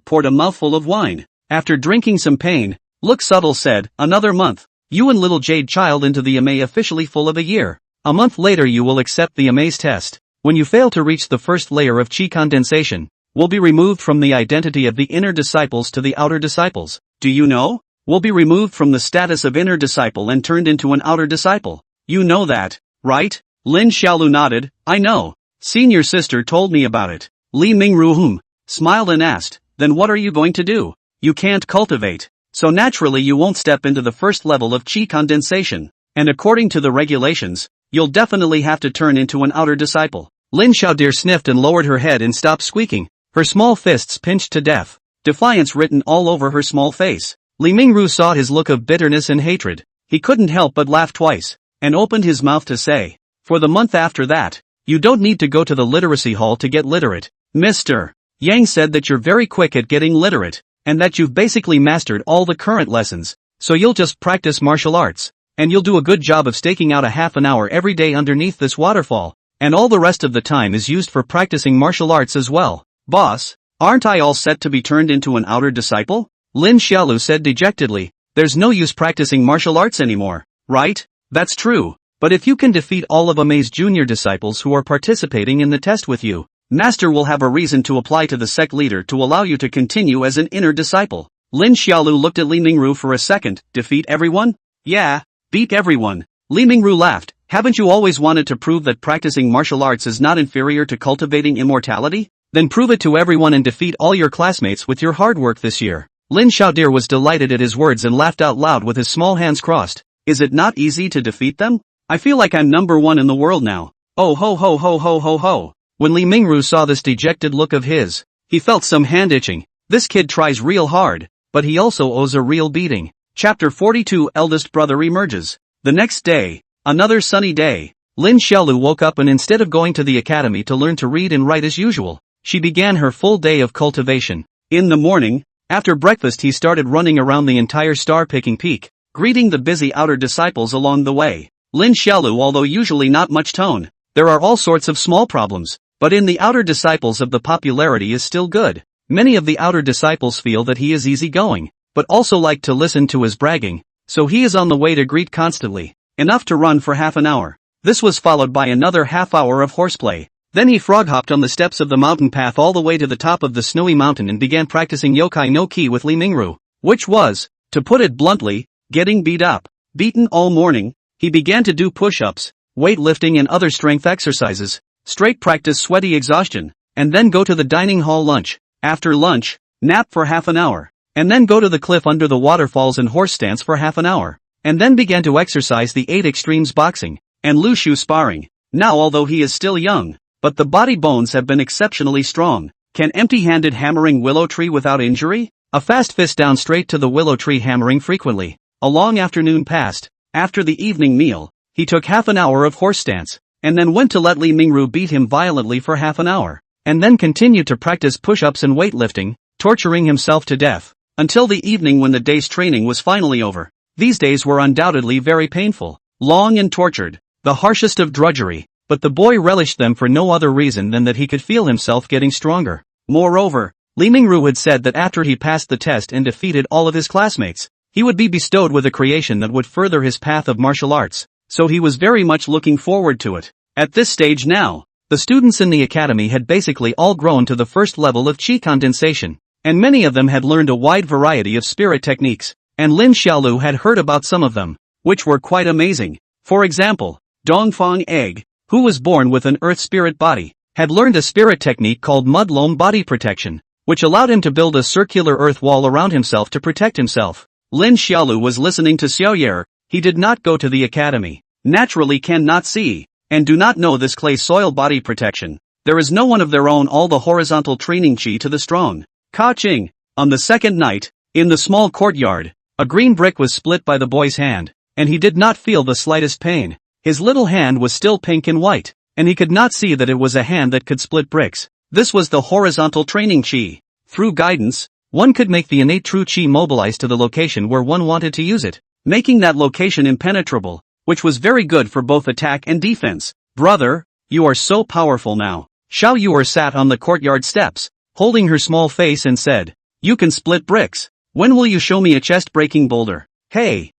poured a mouthful of wine, After drinking some pain, Look Subtle said, another month. You and little Jade Child into the AMA officially full of a year. A month later you will accept the AMA's test. When you fail to reach the first layer of chi condensation, will be removed from the identity of the inner disciples to the outer disciples. Do you know? Will be removed from the status of inner disciple and turned into an outer disciple. You know that, right? Lin Xiaolu nodded, I know. Senior sister told me about it. Li Mingru smiled and asked, then what are you going to do? You can't cultivate. So naturally you won't step into the first level of chi condensation. And according to the regulations, you'll definitely have to turn into an outer disciple. Lin Xiaodir sniffed and lowered her head and stopped squeaking. Her small fists pinched to death. Defiance written all over her small face. Li Mingru saw his look of bitterness and hatred. He couldn't help but laugh twice, and opened his mouth to say, for the month after that, you don't need to go to the literacy hall to get literate. Mr. Yang said that you're very quick at getting literate, and that you've basically mastered all the current lessons, so you'll just practice martial arts, and you'll do a good job of staking out a half an hour every day underneath this waterfall, and all the rest of the time is used for practicing martial arts as well. Boss, aren't I all set to be turned into an outer disciple? Lin Xiaolu said dejectedly, there's no use practicing martial arts anymore, right? That's true, but if you can defeat all of AMA's junior disciples who are participating in the test with you, Master will have a reason to apply to the sect leader to allow you to continue as an inner disciple. Lin Xiaolu looked at Li Mingru for a second. Defeat everyone? Yeah, beat everyone. Li Mingru laughed. Haven't you always wanted to prove that practicing martial arts is not inferior to cultivating immortality? Then prove it to everyone and defeat all your classmates with your hard work this year. Lin Xiaodir was delighted at his words and laughed out loud with his small hands crossed. Is it not easy to defeat them? I feel like I'm number one in the world now. Oh ho ho ho ho ho ho. When Li Mingru saw this dejected look of his, he felt some hand itching. This kid tries real hard, but he also owes a real beating. Chapter 42 Eldest Brother Emerges. The next day, another sunny day, Lin Xiaolu woke up and instead of going to the academy to learn to read and write as usual, she began her full day of cultivation. In the morning, after breakfast he started running around the entire star-picking peak, greeting the busy outer disciples along the way. Lin Xiaolu, although usually not much tone, there are all sorts of small problems. But in the outer disciples of the popularity is still good. Many of the outer disciples feel that he is easygoing, but also like to listen to his bragging, so he is on the way to greet constantly, enough to run for half an hour. This was followed by another half hour of horseplay. Then he frog-hopped on the steps of the mountain path all the way to the top of the snowy mountain and began practicing yokai no ki with Li Mingru, which was, to put it bluntly, getting beat up. Beaten all morning, he began to do push-ups, weightlifting and other strength exercises. Straight practice sweaty exhaustion, and then go to the dining hall lunch. After lunch, nap for half an hour, and then go to the cliff under the waterfalls and horse stance for half an hour, and then began to exercise the 8 extremes boxing, and Lushu sparring. Now although he is still young, but the body bones have been exceptionally strong. Can empty-handed hammering willow tree without injury? A fast fist down straight to the willow tree hammering frequently. A long afternoon passed. After the evening meal, he took half an hour of horse stance, and then went to let Li Mingru beat him violently for half an hour, and then continued to practice push-ups and weightlifting, torturing himself to death, until the evening when the day's training was finally over. These days were undoubtedly very painful, long and tortured, the harshest of drudgery, but the boy relished them for no other reason than that he could feel himself getting stronger. Moreover, Li Mingru had said that after he passed the test and defeated all of his classmates, he would be bestowed with a creation that would further his path of martial arts. So he was very much looking forward to it. At this stage now, the students in the academy had basically all grown to the first level of chi condensation, and many of them had learned a wide variety of spirit techniques, and Lin Xiaolu had heard about some of them, which were quite amazing. For example, Dongfang Egg, who was born with an earth spirit body, had learned a spirit technique called mud loam body protection, which allowed him to build a circular earth wall around himself to protect himself. Lin Xiaolu was listening to Xiaoyer. He did not go to the academy, naturally cannot see, and do not know this clay soil body protection. There is no one of their own all the horizontal training chi to the strong. Ka-ching. On the second night, in the small courtyard, a green brick was split by the boy's hand, and he did not feel the slightest pain. His little hand was still pink and white, and he could not see that it was a hand that could split bricks. This was the horizontal training chi. Through guidance, one could make the innate true chi mobilize to the location where one wanted to use it, making that location impenetrable, which was very good for both attack and defense. Brother, you are so powerful now. Xiao Yuer sat on the courtyard steps, holding her small face and said, you can split bricks. When will you show me a chest-breaking boulder? Hey,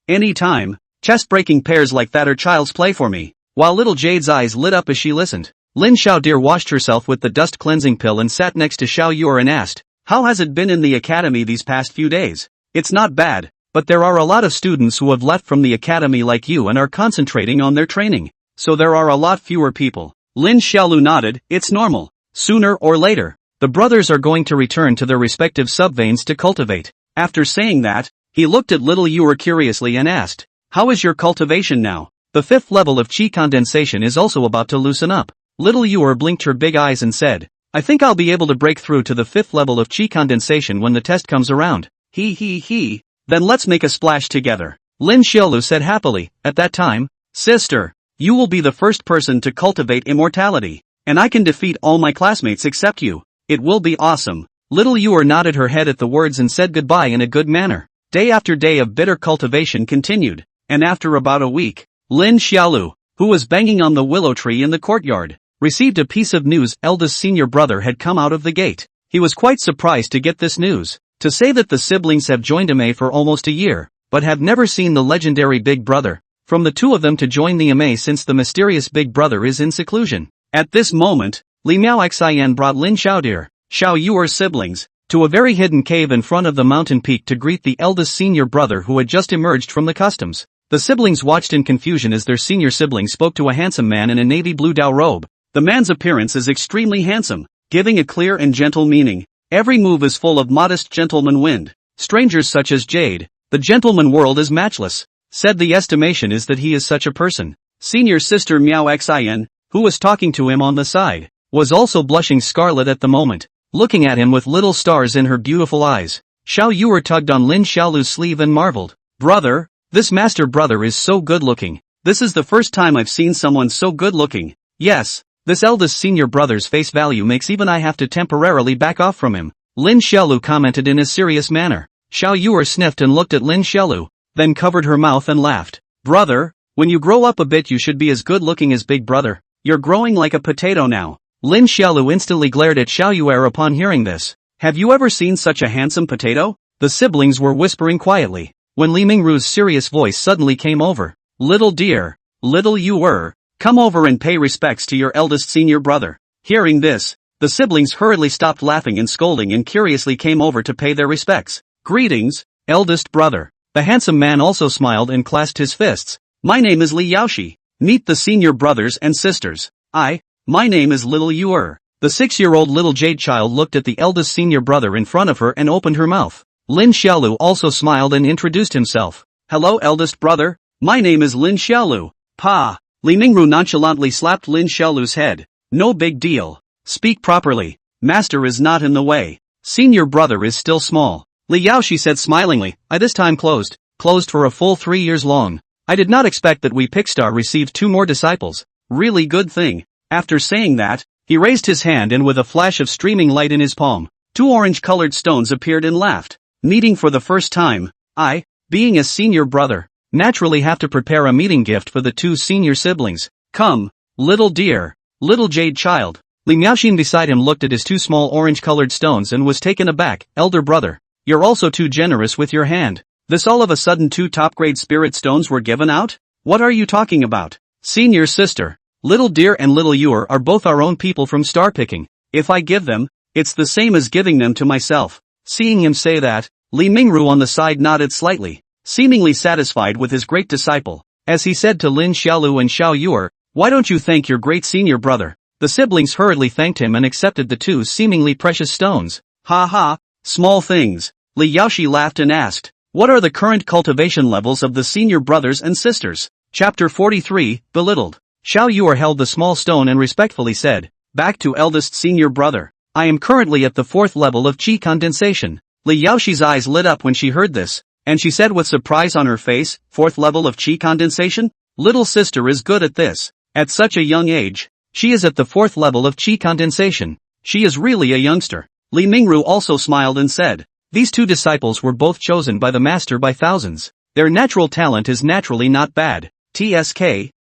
any time. Chest-breaking pairs like that are child's play for me. While little Jade's eyes lit up as she listened, Lin Xiaodir washed herself with the dust cleansing pill and sat next to Xiao Yuer and asked, "How has it been in the academy these past few days?" "It's not bad, but there are a lot of students who have left from the academy like you and are concentrating on their training. So there are a lot fewer people." Lin Xiaolu nodded. "It's normal. Sooner or later, the brothers are going to return to their respective subveins to cultivate." After saying that, he looked at little Yuer curiously and asked, "How is your cultivation now?" "The 5th level of qi condensation is also about to loosen up." Little Yuer blinked her big eyes and said, "I think I'll be able to break through to the 5th level of qi condensation when the test comes around." He. "Then let's make a splash together," Lin Xiaolu said happily. At that time, "Sister, you will be the first person to cultivate immortality, and I can defeat all my classmates except you. It will be awesome." Little Yuer nodded her head at the words and said goodbye in a good manner. Day after day of bitter cultivation continued, and after about a week, Lin Xiaolu, who was banging on the willow tree in the courtyard, received a piece of news. Eldest senior brother had come out of the gate. He was quite surprised to get this news. To say that the siblings have joined Ame for almost a year, but have never seen the legendary big brother. From the two of them to join the Ame since the mysterious big brother is in seclusion. At this moment, Li Miaoxian brought Lin Xiaodir, Xiao Yuer's siblings, to a very hidden cave in front of the mountain peak to greet the eldest senior brother who had just emerged from the customs. The siblings watched in confusion as their senior sibling spoke to a handsome man in a navy blue Dao robe. The man's appearance is extremely handsome, giving a clear and gentle meaning. Every move is full of modest gentleman wind. Strangers such as Jade, the gentleman world is matchless. Said the estimation is that he is such a person. Senior sister Miao Xian, who was talking to him on the side, was also blushing scarlet at the moment, looking at him with little stars in her beautiful eyes. Xiao Yuer tugged on Lin Xiaolu's sleeve and marveled. "Brother, this master brother is so good looking. This is the first time I've seen someone so good looking." "Yes, this eldest senior brother's face value makes even I have to temporarily back off from him," Lin Xiaolu commented in a serious manner. Xiao Yuer sniffed and looked at Lin Xiaolu, then covered her mouth and laughed. "Brother, when you grow up a bit you should be as good looking as big brother. You're growing like a potato now." Lin Xiaolu instantly glared at Xiao Yuer upon hearing this. "Have you ever seen such a handsome potato?" The siblings were whispering quietly, when Li Mingru's serious voice suddenly came over. "Little dear, little Yuer, come over and pay respects to your eldest senior brother." Hearing this, the siblings hurriedly stopped laughing and scolding and curiously came over to pay their respects. "Greetings, eldest brother." The handsome man also smiled and clasped his fists. "My name is Li Yaoshi. Meet the senior brothers and sisters. My name is Little Yuer." The 6-year-old little Jade child looked at the eldest senior brother in front of her and opened her mouth. Lin Xiaolu also smiled and introduced himself. "Hello eldest brother, my name is Lin Xiaolu." "Pa." Li Mingru nonchalantly slapped Lin Xiaolu's head. "No big deal. Speak properly. Master is not in the way. Senior brother is still small." Li Yaoshi said smilingly. "I this time closed for a full 3 years long. I did not expect that we Pickstar received 2 more disciples. Really good thing." After saying that, he raised his hand and with a flash of streaming light in his palm, 2 orange-colored stones appeared and laughed. "Meeting for the first time. I, being a senior brother, naturally have to prepare a meeting gift for the 2 senior siblings. Come, little dear, little Jade child." Li Miaoxin beside him looked at his 2 small orange-colored stones and was taken aback. "Elder brother, you're also too generous with your hand. This all of a sudden 2 top-grade spirit stones were given out? What are you talking about?" "Senior sister, Little Deer and Little Yuer are both our own people from star picking. If I give them, it's the same as giving them to myself." Seeing him say that, Li Mingru on the side nodded slightly, seemingly satisfied with his great disciple, as he said to Lin Xiaolu and Xiao Yuer, "Why don't you thank your great senior brother?" The siblings hurriedly thanked him and accepted the 2 seemingly precious stones. "Ha, small things." Li Yaoshi laughed and asked, "What are the current cultivation levels of the senior brothers and sisters?" Chapter 43, Belittled. Xiao Yuer held the small stone and respectfully said, "Back to eldest senior brother. I am currently at the 4th level of qi condensation." Li Yaoshi's eyes lit up when she heard this, and she said with surprise on her face, "4th level of qi condensation? Little sister is good at this. At such a young age, she is at the 4th level of qi condensation. She is really a youngster." Li Mingru also smiled and said, "These 2 disciples were both chosen by the master by thousands. Their natural talent is naturally not bad. TSK,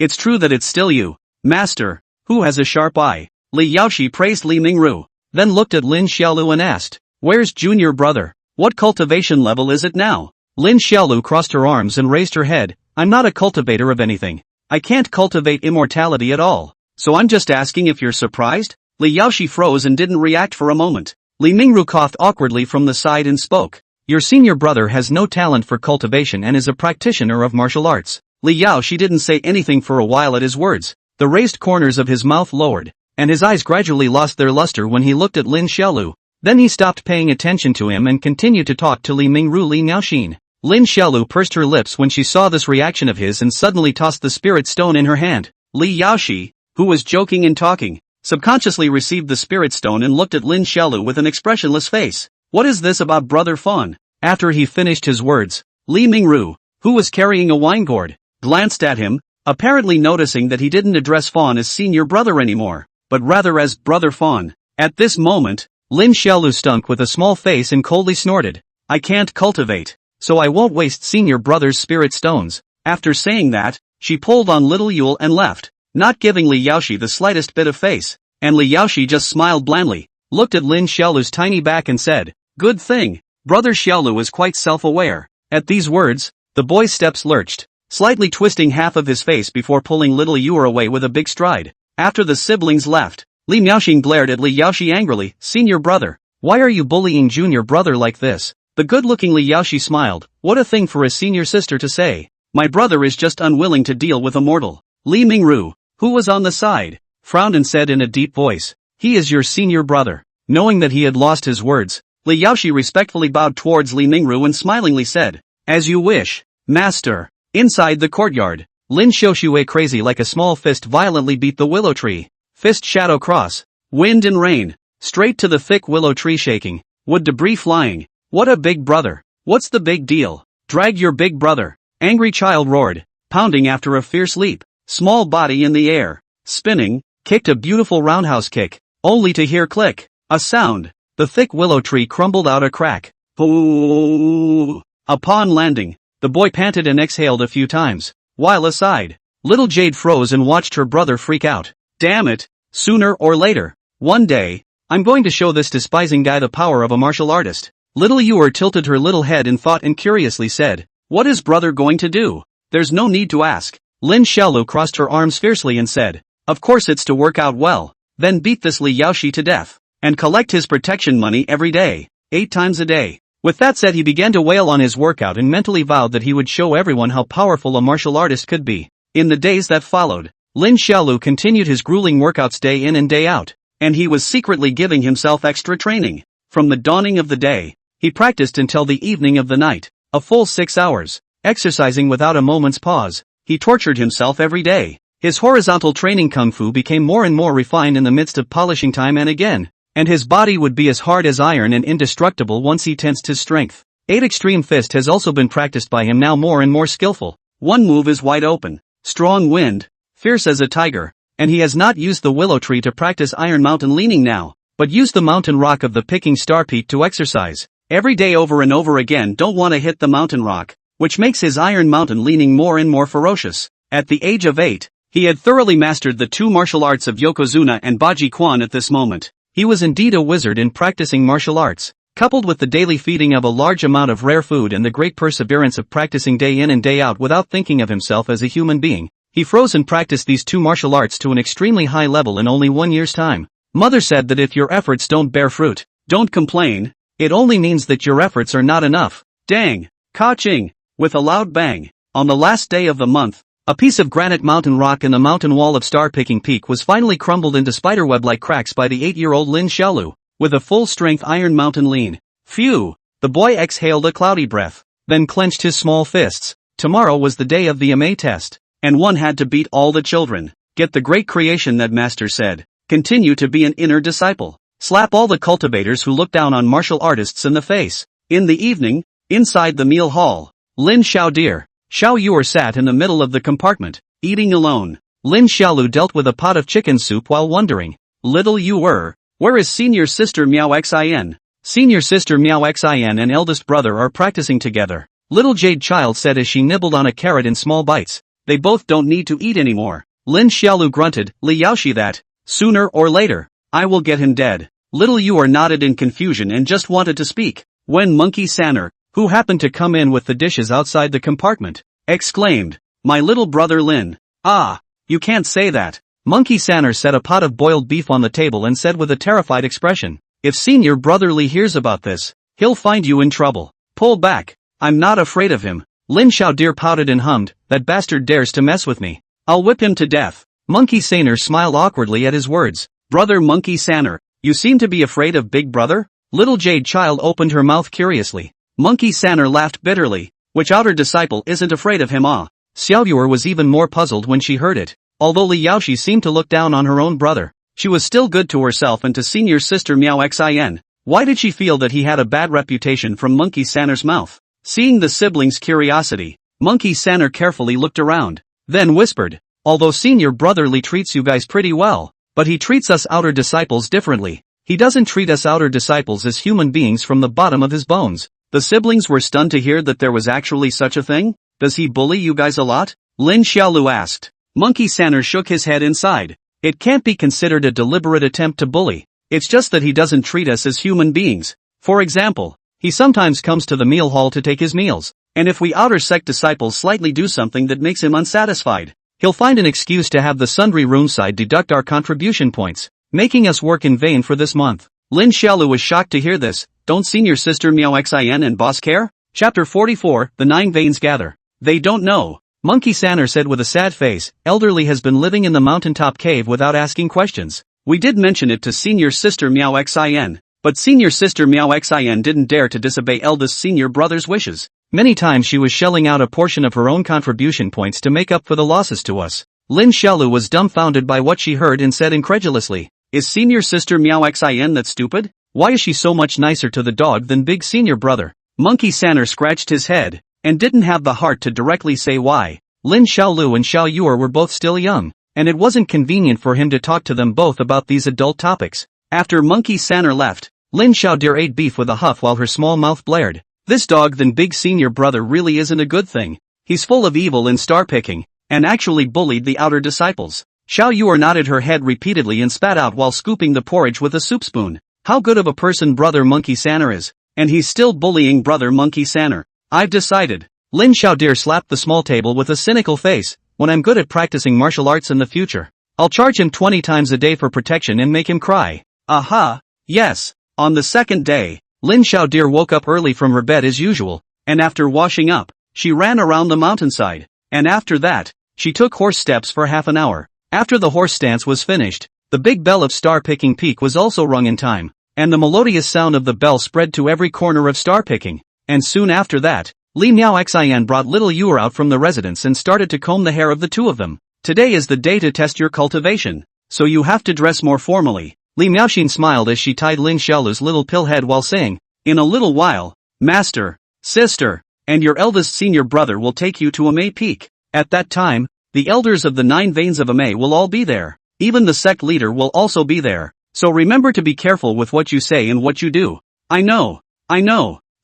it's true that it's still you, master, who has a sharp eye." Li Yaoshi praised Li Mingru. then looked at Lin Xiaolu and asked, "Where's junior brother? What cultivation level is it now?" Lin Xiaolu crossed her arms and raised her head. "I'm not a cultivator of anything. I can't cultivate immortality at all. So I'm just asking if you're surprised?" Li Yaoxi froze and didn't react for a moment. Li Mingru coughed awkwardly from the side and spoke. "Your senior brother has no talent for cultivation and is a practitioner of martial arts." Li Yaoxi didn't say anything for a while at his words. The raised corners of his mouth lowered, and his eyes gradually lost their luster when he looked at Lin Xiaolu. Then he stopped paying attention to him and continued to talk to Li Mingru Li Niaoxin. Lin Xiaolu pursed her lips when she saw this reaction of his and suddenly tossed the spirit stone in her hand. Li Yaoxi, who was joking and talking, subconsciously received the spirit stone and looked at Lin Xiaolu with an expressionless face. "What is this about Brother Fawn?" After he finished his words, Li Mingru, who was carrying a wine gourd, glanced at him, apparently noticing that he didn't address Fawn as senior brother anymore, but rather as Brother Fawn. At this moment, Lin Xiaolu stunk with a small face and coldly snorted. "I can't cultivate, so I won't waste senior brother's spirit stones." After saying that, she pulled on little Yule and left, not giving Li Yaoxi the slightest bit of face, and Li Yaoxi just smiled blandly, looked at Lin Xiaolu's tiny back and said, "Good thing, Brother Xiaolu is quite self-aware." At these words, the boy's steps lurched, slightly twisting half of his face before pulling little Yue away with a big stride. After the siblings left, Li Niaoxin glared at Li Yaoxi angrily. "Senior brother, why are you bullying junior brother like this?" The good-looking Li Yaoxi smiled. "What a thing for a senior sister to say. My brother is just unwilling to deal with a mortal." Li Mingru, who was on the side, frowned and said in a deep voice, "He is your senior brother." Knowing that he had lost his words, Li Yaoxi respectfully bowed towards Li Mingru and smilingly said, "As you wish, master." Inside the courtyard, Lin Xiaoxue crazy like a small fist violently beat the willow tree. Fist shadow cross. Wind and rain. Straight to the thick willow tree shaking. Wood debris flying. "What a big brother. What's the big deal? Drag your big brother." Angry child roared, pounding after a fierce leap. Small body in the air, spinning, kicked a beautiful roundhouse kick, only to hear click, a sound. The thick willow tree crumbled out a crack. Ooh. Upon landing, the boy panted and exhaled a few times, while aside, little Jade froze and watched her brother freak out. "Damn it, sooner or later, one day, I'm going to show this despising guy the power of a martial artist." Little Yue tilted her little head in thought and curiously said, "What is brother going to do?" "There's no need to ask." Lin Xiaolu crossed her arms fiercely and said, "Of course it's to work out well, then beat this Li Yaoxi to death, and collect his protection money every day, 8 times a day." With that said, he began to wail on his workout and mentally vowed that he would show everyone how powerful a martial artist could be. In the days that followed, Lin Xiaolu continued his grueling workouts day in and day out, and he was secretly giving himself extra training. From the dawning of the day, he practiced until the evening of the night, a full 6 hours, exercising without a moment's pause. He tortured himself every day. His horizontal training kung fu became more and more refined in the midst of polishing time and again, and his body would be as hard as iron and indestructible once he tensed his strength. 8 Extreme Fist has also been practiced by him, now more and more skillful. One move is wide open, strong wind, fierce as a tiger, and he has not used the willow tree to practice Iron Mountain leaning now, but used the mountain rock of the Picking Star Peak to exercise. Every day over and over again, don't want to hit the mountain rock, which makes his Iron Mountain leaning more and more ferocious. At the age of 8, he had thoroughly mastered the 2 martial arts of Yokozuna and Baji Quan at this moment. He was indeed a wizard in practicing martial arts. Coupled with the daily feeding of a large amount of rare food and the great perseverance of practicing day in and day out without thinking of himself as a human being, he froze and practiced these 2 martial arts to an extremely high level in only 1 year's time. Mother said that if your efforts don't bear fruit, don't complain. It only means that your efforts are not enough. Dang! Ka-ching! With a loud bang, on the last day of the month, a piece of granite mountain rock in the mountain wall of Star-Picking Peak was finally crumbled into spiderweb-like cracks by the 8-year-old Lin Xiaolu, with a full-strength Iron Mountain lean. Phew! The boy exhaled a cloudy breath, then clenched his small fists. Tomorrow was the day of the MA test, and one had to beat all the children. Get the great creation that master said. Continue to be an inner disciple. Slap all the cultivators who look down on martial artists in the face. In the evening, inside the meal hall, Lin Xiaodir, Xiao Yue sat in the middle of the compartment, eating alone. Lin Xiaolu dealt with a pot of chicken soup while wondering, "Little Yue, where is senior sister Miao Xin? Senior sister Miao Xin and eldest brother are practicing together," little Jade child said as she nibbled on a carrot in small bites. "They both don't need to eat anymore." Lin Xiaolu grunted, "Li Yaoxi that, sooner or later, I will get him dead." Little Yor nodded in confusion and just wanted to speak, when Monkey Sanner, who happened to come in with the dishes outside the compartment, exclaimed, "My little brother Lin. Ah, you can't say that." Monkey Sanner set a pot of boiled beef on the table and said with a terrified expression, "If Senior Brother Lee hears about this, he'll find you in trouble. Pull back. I'm not afraid of him." Lin Xiaodir pouted and hummed, "That bastard dares to mess with me. I'll whip him to death." Monkey Sanner smiled awkwardly at his words. "Brother Monkey Sanner, you seem to be afraid of Big Brother?" Little Jade Child opened her mouth curiously. Monkey Sanner laughed bitterly. "Which outer disciple isn't afraid of him, ah?" Xiao Yuer was even more puzzled when she heard it. Although Li Yaoshi seemed to look down on her own brother, she was still good to herself and to senior sister Miao Xin. Why did she feel that he had a bad reputation from Monkey Sanner's mouth? Seeing the siblings' curiosity, Monkey Sanner carefully looked around, then whispered, "Although Senior Brother Lee treats you guys pretty well, but he treats us outer disciples differently. He doesn't treat us outer disciples as human beings from the bottom of his bones." The siblings were stunned to hear that there was actually such a thing. "Does he bully you guys a lot?" Lin Xiaolu asked. Monkey Sanner shook his head inside. "It can't be considered a deliberate attempt to bully. It's just that he doesn't treat us as human beings. For example, he sometimes comes to the meal hall to take his meals, and if we outer sect disciples slightly do something that makes him unsatisfied, he'll find an excuse to have the sundry room side deduct our contribution points, making us work in vain for this month." Lin Xiaolu was shocked to hear this. "Don't senior sister Miao Xin and boss care?" Chapter 44, The Nine Veins Gather. "They don't know," Monkey Sanner said with a sad face. "Elderly has been living in the mountaintop cave without asking questions. We did mention it to senior sister Miao Xin, but senior sister Miao Xin didn't dare to disobey eldest senior brother's wishes. Many times she was shelling out a portion of her own contribution points to make up for the losses to us." Lin Xiaolu was dumbfounded by what she heard and said incredulously, "Is senior sister Miao Xin that stupid? Why is she so much nicer to the dog than big senior brother?" Monkey Sanner scratched his head, and didn't have the heart to directly say why. Lin Xiaolu and Xiao Yuer were both still young, and it wasn't convenient for him to talk to them both about these adult topics. After Monkey Sanner left, Lin Xiaodir ate beef with a huff while her small mouth blared. "This dog than big senior brother really isn't a good thing. He's full of evil and star picking, and actually bullied the outer disciples." Xiao Yuer nodded her head repeatedly and spat out while scooping the porridge with a soup spoon. "How good of a person Brother Monkey Sanner is, and he's still bullying Brother Monkey Sanner. I've decided." Lin Xiaodir slapped the small table with a cynical face. "When I'm good at practicing martial arts in the future, I'll charge him 20 times a day for protection and make him cry." Aha! Yes. On the second day, Lin Xiaodir woke up early from her bed as usual, and after washing up, she ran around the mountainside, and after that, she took horse steps for half an hour. After the horse stance was finished, the big bell of Star Picking Peak was also rung in time, and the melodious sound of the bell spread to every corner of Star Picking, and soon after that, Li Miao Xian brought little Yuer out from the residence and started to comb the hair of the two of them. "Today is the day to test your cultivation, so you have to dress more formally." Li Miaoxin smiled as she tied Lin Xiaolu's little pill head while saying, "In a little while, master, sister, and your eldest senior brother will take you to Amei Peak. At that time, the elders of the 9 veins of Amei will all be there. Even the sect leader will also be there. So remember to be careful with what you say and what you do." I know.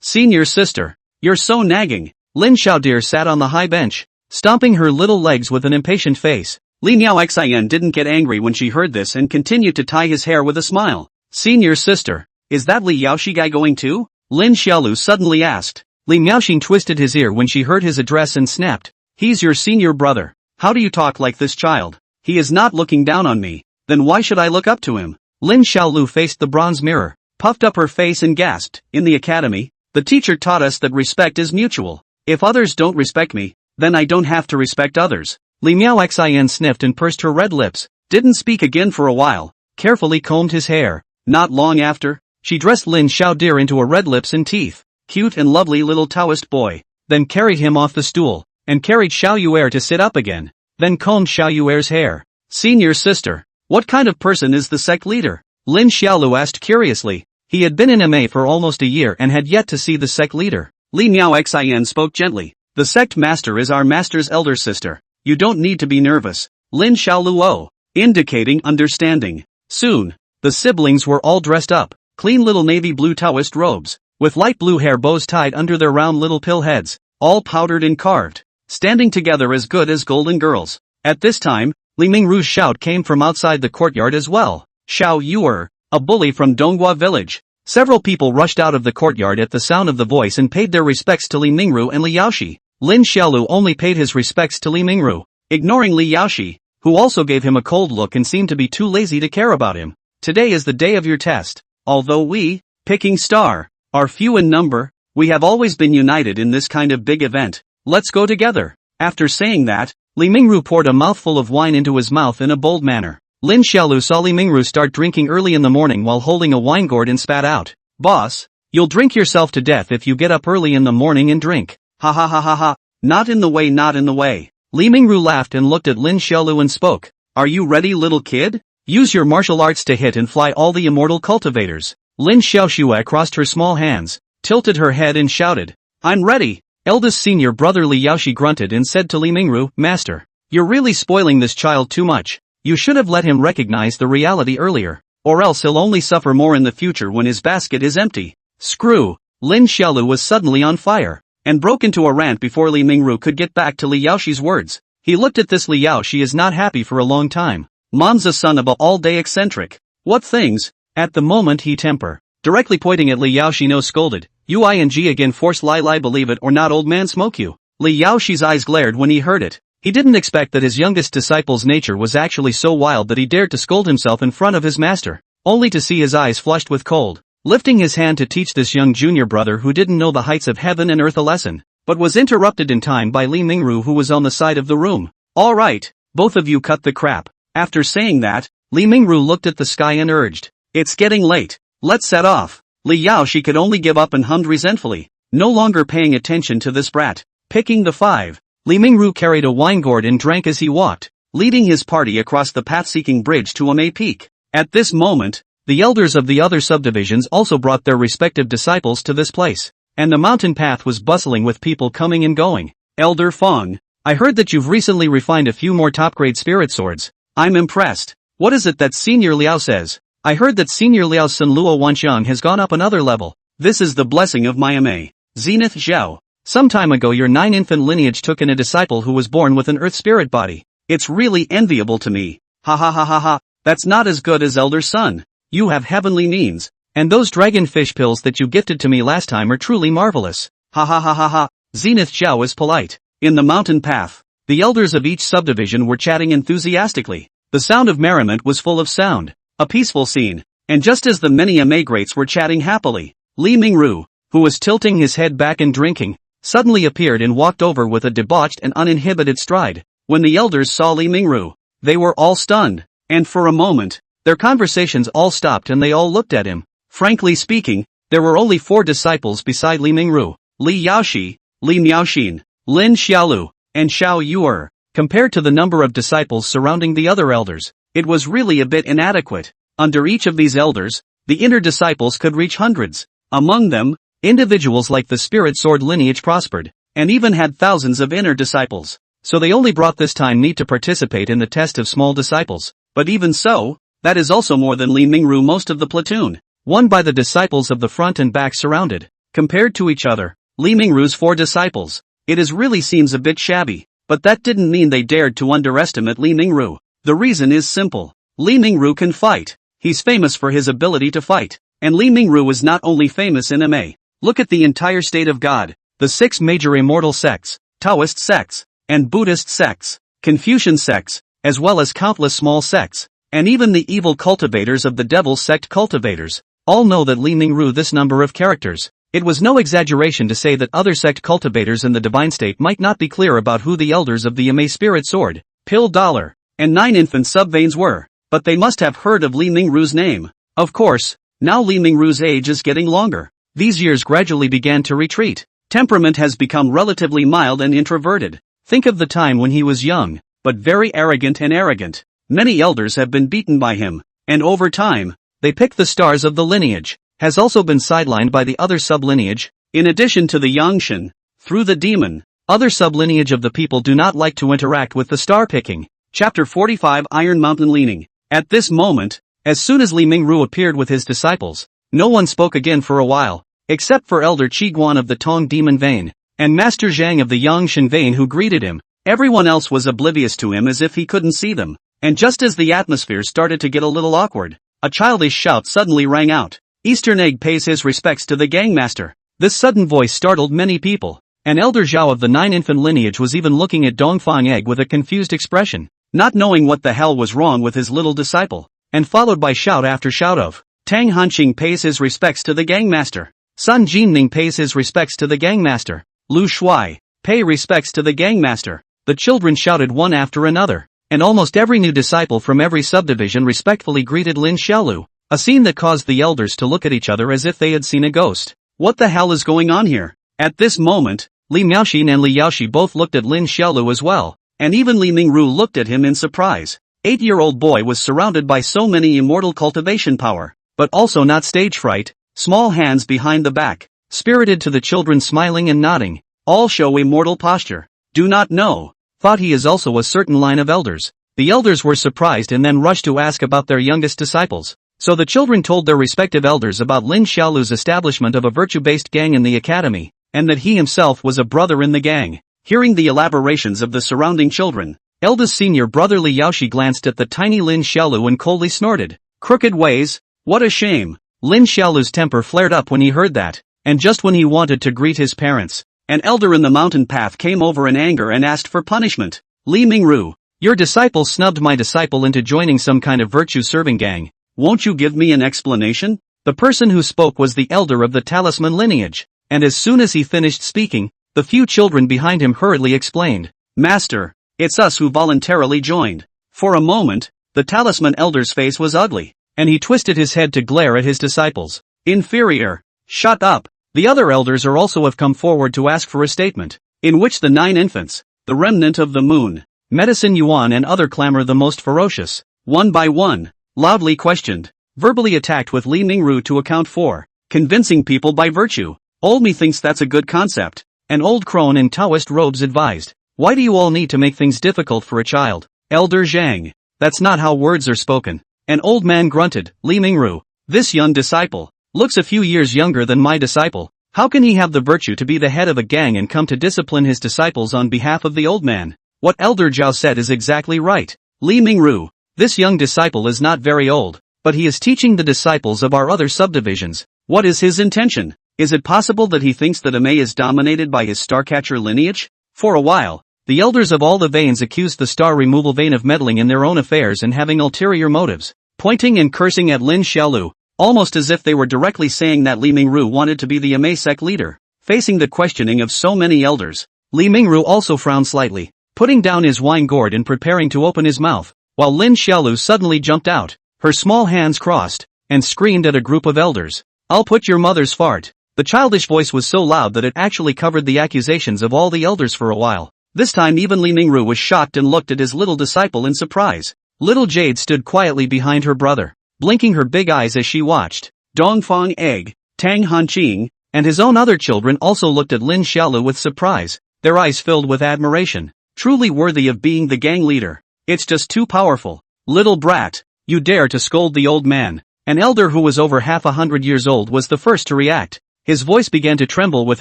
Senior sister. You're so nagging." Lin Xiaodir sat on the high bench, stomping her little legs with an impatient face. Li Miao Xian didn't get angry when she heard this and continued to tie his hair with a smile. "Senior sister, is that Li Yaoshi guy going too?" Lin Xiaolu suddenly asked. Li Miaoxin twisted his ear when she heard his address and snapped. "He's your senior brother. How do you talk like this, child? He is not looking down on me. Then why should I look up to him?" Lin Xiaolu faced the bronze mirror, puffed up her face and gasped. "In the academy, the teacher taught us that respect is mutual. If others don't respect me, then I don't have to respect others." Li Miao Xian sniffed and pursed her red lips, didn't speak again for a while, carefully combed his hair. Not long after, she dressed Lin Xiaodir into a red lips and teeth, cute and lovely little Taoist boy, then carried him off the stool, and carried Xiao Yuer to sit up again, then combed Xiao Yuer's hair. "Senior sister, what kind of person is the sect leader?" Lin Xiaolu asked curiously. He had been in Amei for almost a year and had yet to see the sect leader. Li Miao Xian spoke gently. "The sect master is our master's elder sister. You don't need to be nervous." Lin Xiaoluo, indicating understanding. Soon, the siblings were all dressed up, clean little navy blue Taoist robes, with light blue hair bows tied under their round little pill heads, all powdered and carved, standing together as good as golden girls. At this time, Li Mingru's shout came from outside the courtyard as well. "Xiao Yuer, a bully from Donghua village. Several people rushed out of the courtyard at the sound of the voice and paid their respects to Li Mingru and Li Yaoshi. Lin Xiaolu only paid his respects to Li Mingru, ignoring Li Yaoshi, who also gave him a cold look and seemed to be too lazy to care about him. Today is the day of your test. Although we, picking star, are few in number, we have always been united in this kind of big event. Let's go together. After saying that, Li Mingru poured a mouthful of wine into his mouth in a bold manner. Lin Xiaolu saw Li Mingru start drinking early in the morning while holding a wine gourd and spat out. Boss, you'll drink yourself to death if you get up early in the morning and drink. Ha ha ha ha ha. Not in the way, not in the way. Li Mingru laughed and looked at Lin Xiaolu and spoke. Are you ready, little kid? Use your martial arts to hit and fly all the immortal cultivators. Lin Xiaoxue crossed her small hands, tilted her head and shouted. I'm ready. Eldest senior brother Li Yaoshi grunted and said to Li Mingru, Master, you're really spoiling this child too much. You should have let him recognize the reality earlier, or else he'll only suffer more in the future when his basket is empty. Screw! Lin Xiaolu was suddenly on fire, and broke into a rant before Li Mingru could get back to Li Yaoshi's words. He looked at this Li Yaoshi is not happy for a long time. Mom's a son of a all-day eccentric. What things? At the moment he temper. Directly pointing at Li Yaoshi no scolded. Uing again force lie believe it or not old man smoke you. Li Yaoshi's eyes glared when he heard it. He didn't expect that his youngest disciple's nature was actually so wild that he dared to scold himself in front of his master, only to see his eyes flushed with cold. Lifting his hand to teach this young junior brother who didn't know the heights of heaven and earth a lesson, but was interrupted in time by Li Mingru who was on the side of the room. Alright, both of you cut the crap. After saying that, Li Mingru looked at the sky and urged. It's getting late. Let's set off. Li Yaoshi could only give up and hummed resentfully, no longer paying attention to this brat. Picking the 5. Li Mingru carried a wine gourd and drank as he walked, leading his party across the path-seeking bridge to Amei Peak. At this moment, the elders of the other subdivisions also brought their respective disciples to this place, and the mountain path was bustling with people coming and going. Elder Feng, I heard that you've recently refined a few more top-grade spirit swords. I'm impressed. What is it that Senior Liao says? I heard that Senior Liao's son Luo Wanxiang has gone up another level. This is the blessing of my Amei. Zenith Zhao. Some time ago your 9 infant lineage took in a disciple who was born with an earth spirit body. It's really enviable to me. Ha ha ha ha ha. That's not as good as Elder Son. You have heavenly means. And those dragon fish pills that you gifted to me last time are truly marvelous. Ha ha ha ha ha. Zenith Zhao is polite. In the mountain path, the elders of each subdivision were chatting enthusiastically. The sound of merriment was full of sound. A peaceful scene. And just as the many Amei greats were chatting happily, Li Mingru, who was tilting his head back and drinking, suddenly appeared and walked over with a debauched and uninhibited stride. When the elders saw Li Mingru, they were all stunned, and for a moment, their conversations all stopped and they all looked at him. Frankly speaking, there were only 4 disciples beside Li Mingru: Li Yaoshi, Li Miaoxin, Lin Xiaolu, and Xiao Yuer. Compared to the number of disciples surrounding the other elders, it was really a bit inadequate. Under each of these elders, the inner disciples could reach hundreds. Among them, individuals like the spirit sword lineage prospered, and even had thousands of inner disciples. So they only brought this time need to participate in the test of small disciples. But even so, that is also more than Li Mingru most of the platoon, won by the disciples of the front and back surrounded. Compared to each other, Li Mingru's 4 disciples, it really seems a bit shabby. But that didn't mean they dared to underestimate Li Mingru. The reason is simple. Li Mingru can fight. He's famous for his ability to fight. And Li Mingru is not only famous in Amei. Look at the entire state of God, the 6 major immortal sects, Taoist sects, and Buddhist sects, Confucian sects, as well as countless small sects, and even the evil cultivators of the devil's sect cultivators, all know that Li Mingru this number of characters. It was no exaggeration to say that other sect cultivators in the divine state might not be clear about who the elders of the Amei spirit sword, pill dollar, and 9 infant subveins were, but they must have heard of Li Mingru's name. Of course, now Li Mingru's age is getting longer. These years gradually began to retreat. Temperament has become relatively mild and introverted. Think of the time when he was young, but very arrogant and arrogant. Many elders have been beaten by him, and over time, they pick the stars of the lineage, has also been sidelined by the other sublineage. In addition to the Yangshan, through the demon, other sublineage of the people do not like to interact with the star picking. Chapter 45 Iron Mountain Leaning. At this moment, as soon as Li Mingru appeared with his disciples, no one spoke again for a while, except for Elder Qiguan of the Tong Demon Vein, and Master Zhang of the Yangshan Vein who greeted him. Everyone else was oblivious to him as if he couldn't see them, and just as the atmosphere started to get a little awkward, A childish shout suddenly rang out. Eastern Egg pays his respects to the gangmaster. This sudden voice startled many people. An elder Zhao of the 9-infant lineage was even looking at Dongfang Egg with a confused expression, not knowing what the hell was wrong with his little disciple, and followed by shout after shout of, Tang Hanqing pays his respects to the gangmaster. Sun Jinning pays his respects to the gangmaster. Lu Shuai, pay respects to the gangmaster. The children shouted one after another, and almost every new disciple from every subdivision respectfully greeted Lin Xiaolu, a scene that caused the elders to look at each other as if they had seen a ghost. What the hell is going on here? At this moment, Li Miaoxin and Li Yaoxi both looked at Lin Xiaolu as well, and even Li Mingru looked at him in surprise. 8-year-old boy was surrounded by so many immortal cultivation power, but also not stage fright, small hands behind the back, spirited to the children smiling and nodding, all show immortal posture. Do not know, thought he is also a certain line of elders. The elders were surprised and then rushed to ask about their youngest disciples. So the children told their respective elders about Lin Xiaolu's establishment of a virtue-based gang in the academy, and that he himself was a brother in the gang. Hearing the elaborations of the surrounding children, eldest senior brother Li Yaoxi glanced at the tiny Lin Xiaolu and coldly snorted. Crooked ways? What a shame. Lin Xiaolu's temper flared up when he heard that, and just when he wanted to greet his parents, an elder in the mountain path came over in anger and asked for punishment. Li Mingru, your disciple snubbed my disciple into joining some kind of virtue-serving gang. Won't you give me an explanation? The person who spoke was the elder of the talisman lineage, and as soon as he finished speaking, the few children behind him hurriedly explained, Master, it's us who voluntarily joined. For a moment, the talisman elder's face was ugly, and he twisted his head to glare at his disciples. Inferior. Shut up. The other elders are also have come forward to ask for a statement, in which the 9 infants, the remnant of the moon, Medicine Yuan and other clamor the most ferocious, one by one, loudly questioned, verbally attacked with Li Mingru to account for, convincing people by virtue. Old me thinks that's a good concept. An old crone in Taoist robes advised, why do you all need to make things difficult for a child? Elder Zhang, that's not how words are spoken. An old man grunted, Li Mingru, this young disciple, looks a few years younger than my disciple. How can he have the virtue to be the head of a gang and come to discipline his disciples on behalf of the old man? What Elder Zhao said is exactly right. Li Mingru, this young disciple is not very old, but he is teaching the disciples of our other subdivisions. What is his intention? Is it possible that he thinks that Amei is dominated by his Starcatcher lineage? For a while, the elders of all the veins accused the star removal vein of meddling in their own affairs and having ulterior motives, pointing and cursing at Lin Xiaolu, almost as if they were directly saying that Li Mingru wanted to be the Amei sect leader. Facing the questioning of so many elders, Li Mingru also frowned slightly, putting down his wine gourd and preparing to open his mouth, while Lin Xiaolu suddenly jumped out, her small hands crossed, and screamed at a group of elders. I'll put your mother's fart. The childish voice was so loud that it actually covered the accusations of all the elders for a while. This time even Li Mingru was shocked and looked at his little disciple in surprise. Little Jade stood quietly behind her brother, blinking her big eyes as she watched. Dongfang Egg, Tang Hanqing, and his own other children also looked at Lin Xiaolu with surprise, their eyes filled with admiration. Truly worthy of being the gang leader. It's just too powerful. Little brat, you dare to scold the old man. An elder who was over 100 years old was the first to react. His voice began to tremble with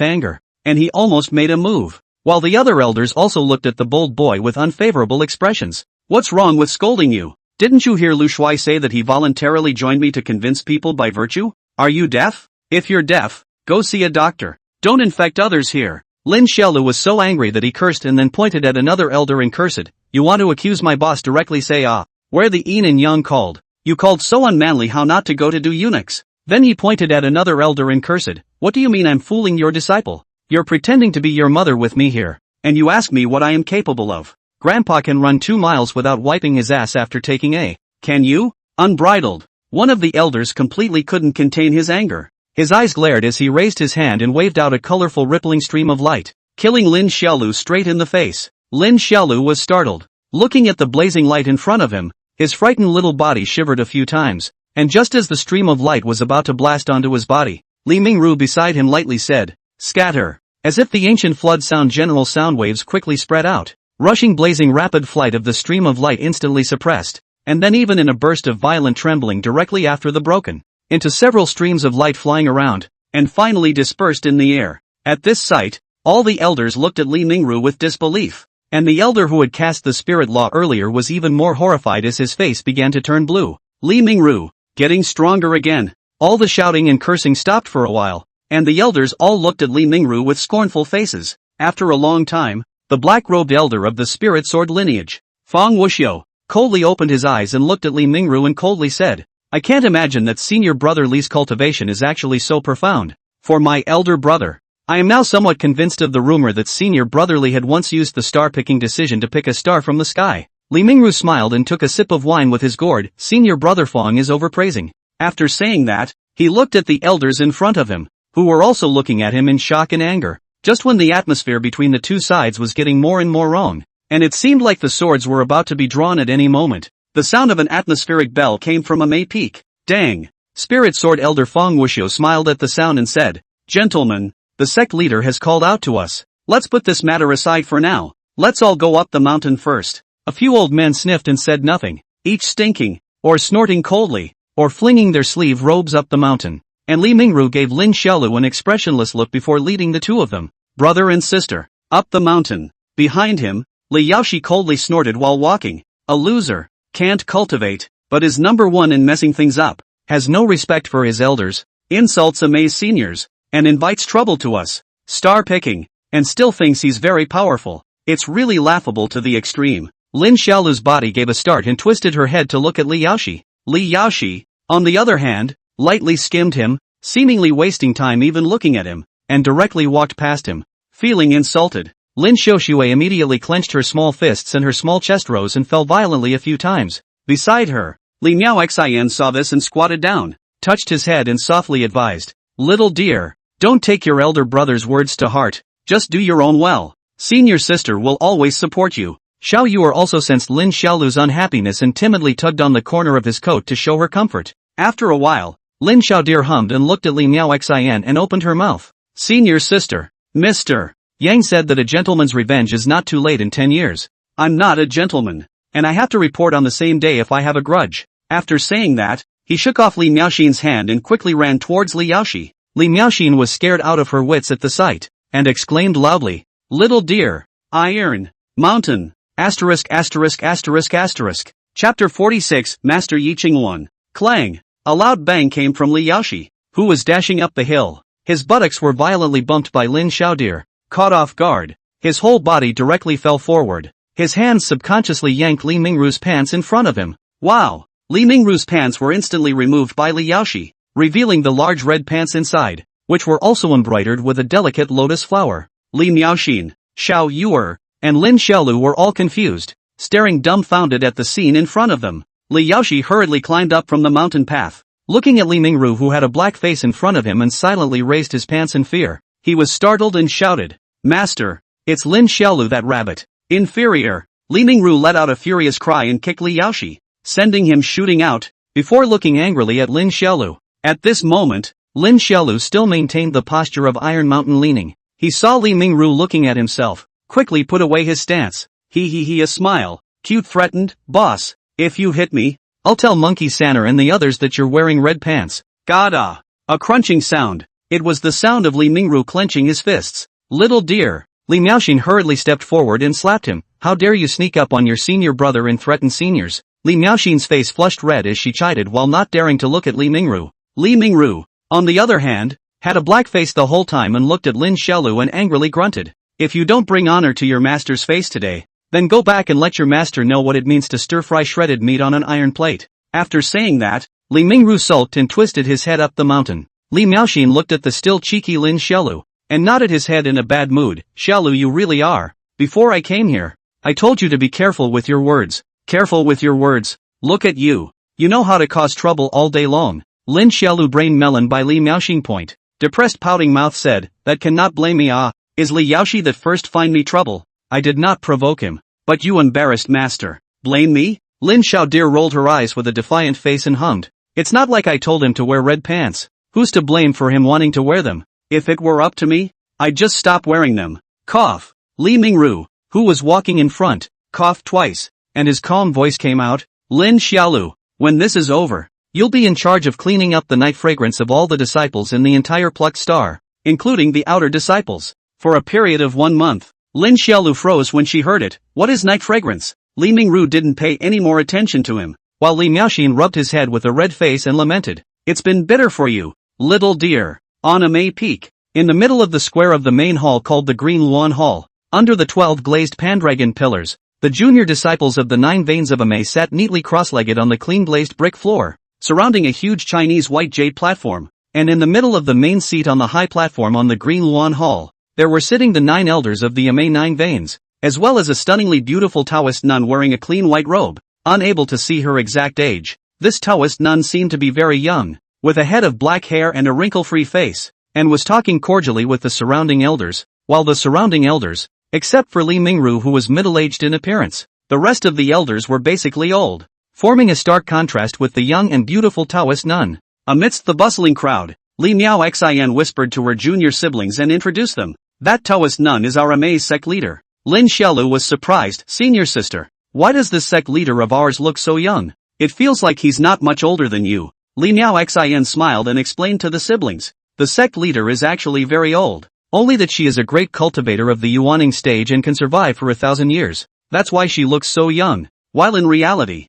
anger, and he almost made a move, while the other elders also looked at the bold boy with unfavorable expressions. What's wrong with scolding you? Didn't you hear Lu Shuai say that he voluntarily joined me to convince people by virtue? Are you deaf? If you're deaf, go see a doctor. Don't infect others here. Lin Xiaolu was so angry that he cursed and then pointed at another elder and cursed. You want to accuse my boss directly, say ah. Where the yin and yang called. You called so unmanly how not to go to do eunuchs. Then he pointed at another elder and cursed. What do you mean I'm fooling your disciple? You're pretending to be your mother with me here, and you ask me what I am capable of. Grandpa can run 2 miles without wiping his ass after taking a. Can you? Unbridled. One of the elders completely couldn't contain his anger. His eyes glared as he raised his hand and waved out a colorful rippling stream of light, killing Lin Xiaolu straight in the face. Lin Xiaolu was startled. Looking at the blazing light in front of him, his frightened little body shivered a few times, and just as the stream of light was about to blast onto his body, Li Mingru beside him lightly said, scatter. As if the ancient flood sound general sound waves quickly spread out, rushing blazing rapid flight of the stream of light instantly suppressed, and then even in a burst of violent trembling directly after the broken, into several streams of light flying around, and finally dispersed in the air. At this sight, all the elders looked at Li Mingru with disbelief, and the elder who had cast the spirit law earlier was even more horrified as his face began to turn blue. Li Mingru, getting stronger again. All the shouting and cursing stopped for a while, and the elders all looked at Li Mingru with scornful faces. After a long time, the black-robed elder of the spirit sword lineage, Feng Wuxiu, coldly opened his eyes and looked at Li Mingru and coldly said, I can't imagine that senior brother Li's cultivation is actually so profound. For my elder brother, I am now somewhat convinced of the rumor that senior brother Li had once used the star-picking decision to pick a star from the sky. Li Mingru smiled and took a sip of wine with his gourd. Senior brother Feng is overpraising. After saying that, he looked at the elders in front of him, who were also looking at him in shock and anger. Just when the atmosphere between the two sides was getting more and more wrong, and it seemed like the swords were about to be drawn at any moment, the sound of an atmospheric bell came from a May peak. Dang! Spirit Sword Elder Feng Wuxiu smiled at the sound and said, Gentlemen, the sect leader has called out to us. Let's put this matter aside for now. Let's all go up the mountain first. A few old men sniffed and said nothing, each stinking, or snorting coldly, or flinging their sleeve robes up the mountain. And Li Mingru gave Lin Xiaolu an expressionless look before leading the two of them, brother and sister, up the mountain. Behind him, Li Yaoshi coldly snorted while walking. A loser, can't cultivate, but is number one in messing things up, has no respect for his elders, insults amaze seniors, and invites trouble to us, star picking, and still thinks he's very powerful. It's really laughable to the extreme. Lin Xiaolu's body gave a start and twisted her head to look at Li Yaoshi. Li Yaoshi, on the other hand, lightly skimmed him, seemingly wasting time even looking at him, and directly walked past him. Feeling insulted, Lin Xiaoxue immediately clenched her small fists and her small chest rose and fell violently a few times. Beside her, Li Miaoxian saw this and squatted down, touched his head and softly advised, Little dear, don't take your elder brother's words to heart, just do your own well. Senior sister will always support you. Xiao Yuer also sensed Lin Xiaolu's unhappiness and timidly tugged on the corner of his coat to show her comfort. After a while, Lin Xiaodir hummed and looked at Li Miaoxian and opened her mouth. Senior sister, Mr. Yang said that a gentleman's revenge is not too late in 10 years. I'm not a gentleman, and I have to report on the same day if I have a grudge. After saying that, he shook off Li Miaoxin's hand and quickly ran towards Li Yaoshi. Li Miaoxin was scared out of her wits at the sight, and exclaimed loudly, Little dear, iron, mountain, asterisk asterisk asterisk asterisk. Chapter 46, Master Yi Ching 1. Clang! A loud bang came from Li Yaoshi, who was dashing up the hill. His buttocks were violently bumped by Lin Xiaodir. Caught off guard, his whole body directly fell forward. His hands subconsciously yanked Li Mingru's pants in front of him. Wow! Li Mingru's pants were instantly removed by Li Yaoshi, revealing the large red pants inside, which were also embroidered with a delicate lotus flower. Li Miaoxin, Xiao Yuer, and Lin Xiaolu were all confused, staring dumbfounded at the scene in front of them. Li Yaoshi hurriedly climbed up from the mountain path, looking at Li Mingru who had a black face in front of him and silently raised his pants in fear. He was startled and shouted, Master, it's Lin Xiaolu that rabbit. Inferior. Li Mingru let out a furious cry and kicked Li Yaoshi, sending him shooting out, before looking angrily at Lin Xiaolu. At this moment, Lin Xiaolu still maintained the posture of Iron Mountain leaning. He saw Li Mingru looking at himself, quickly put away his stance. A smile, cute threatened, boss, if you hit me, I'll tell Monkey Sanner and the others that you're wearing red pants. Gada! A crunching sound. It was the sound of Li Mingru clenching his fists. Little dear. Li Miaoxin hurriedly stepped forward and slapped him. How dare you sneak up on your senior brother and threaten seniors? Li Miaoxin's face flushed red as she chided while not daring to look at Li Mingru. Li Mingru, on the other hand, had a black face the whole time and looked at Lin Xiaolu and angrily grunted. If you don't bring honor to your master's face today, then go back and let your master know what it means to stir-fry shredded meat on an iron plate. After saying that, Li Mingru sulked and twisted his head up the mountain. Li Miaoxin looked at the still cheeky Lin Xiaolu, and nodded his head in a bad mood. Xiaolu, you really are. Before I came here, I told you to be careful with your words. Careful with your words. Look at you. You know how to cause trouble all day long. Lin Xiaolu brain melon by Li Miaoxin point. Depressed pouting mouth said, that cannot blame me. Is Li Yaoshi that first find me trouble? I did not provoke him. But you embarrassed master. Blame me? Lin Xiaodir rolled her eyes with a defiant face and hummed. It's not like I told him to wear red pants. Who's to blame for him wanting to wear them? If it were up to me, I'd just stop wearing them. Cough. Li Mingru, who was walking in front, coughed twice, and his calm voice came out. Lin Xiaolu, when this is over, you'll be in charge of cleaning up the night fragrance of all the disciples in the entire plucked star, including the outer disciples, for a period of 1 month. Lin Xiaolu froze when she heard it. What is night fragrance? Li Mingru didn't pay any more attention to him. while Li Miaoxin rubbed his head with a red face and lamented. It's been bitter for you, little dear. On a May peak, in the middle of the square of the main hall called the Green Luan Hall, under the 12 glazed Pandragon pillars, the junior disciples of the 9 veins of Ame sat neatly cross-legged on the clean glazed brick floor, surrounding a huge Chinese white jade platform, and in the middle of the main seat on the high platform on the Green Luan Hall, there were sitting the 9 elders of the Ame 9 veins, as well as a stunningly beautiful Taoist nun wearing a clean white robe. Unable to see her exact age, this Taoist nun seemed to be very young, with a head of black hair and a wrinkle-free face, and was talking cordially with the surrounding elders, while the surrounding elders, except for Li Mingru who was middle-aged in appearance, the rest of the elders were basically old, forming a stark contrast with the young and beautiful Taoist nun. Amidst the bustling crowd, Li Miao Xin whispered to her junior siblings and introduced them. That Taoist nun is our Amaze sect leader. Lin Xiaolu was surprised. Senior sister, why does this sect leader of ours look so young? It feels like he's not much older than you. Li Miao Xin smiled and explained to the siblings. The sect leader is actually very old, only that she is a great cultivator of the Yuaning stage and can survive for 1,000 years. That's why she looks so young, while in reality,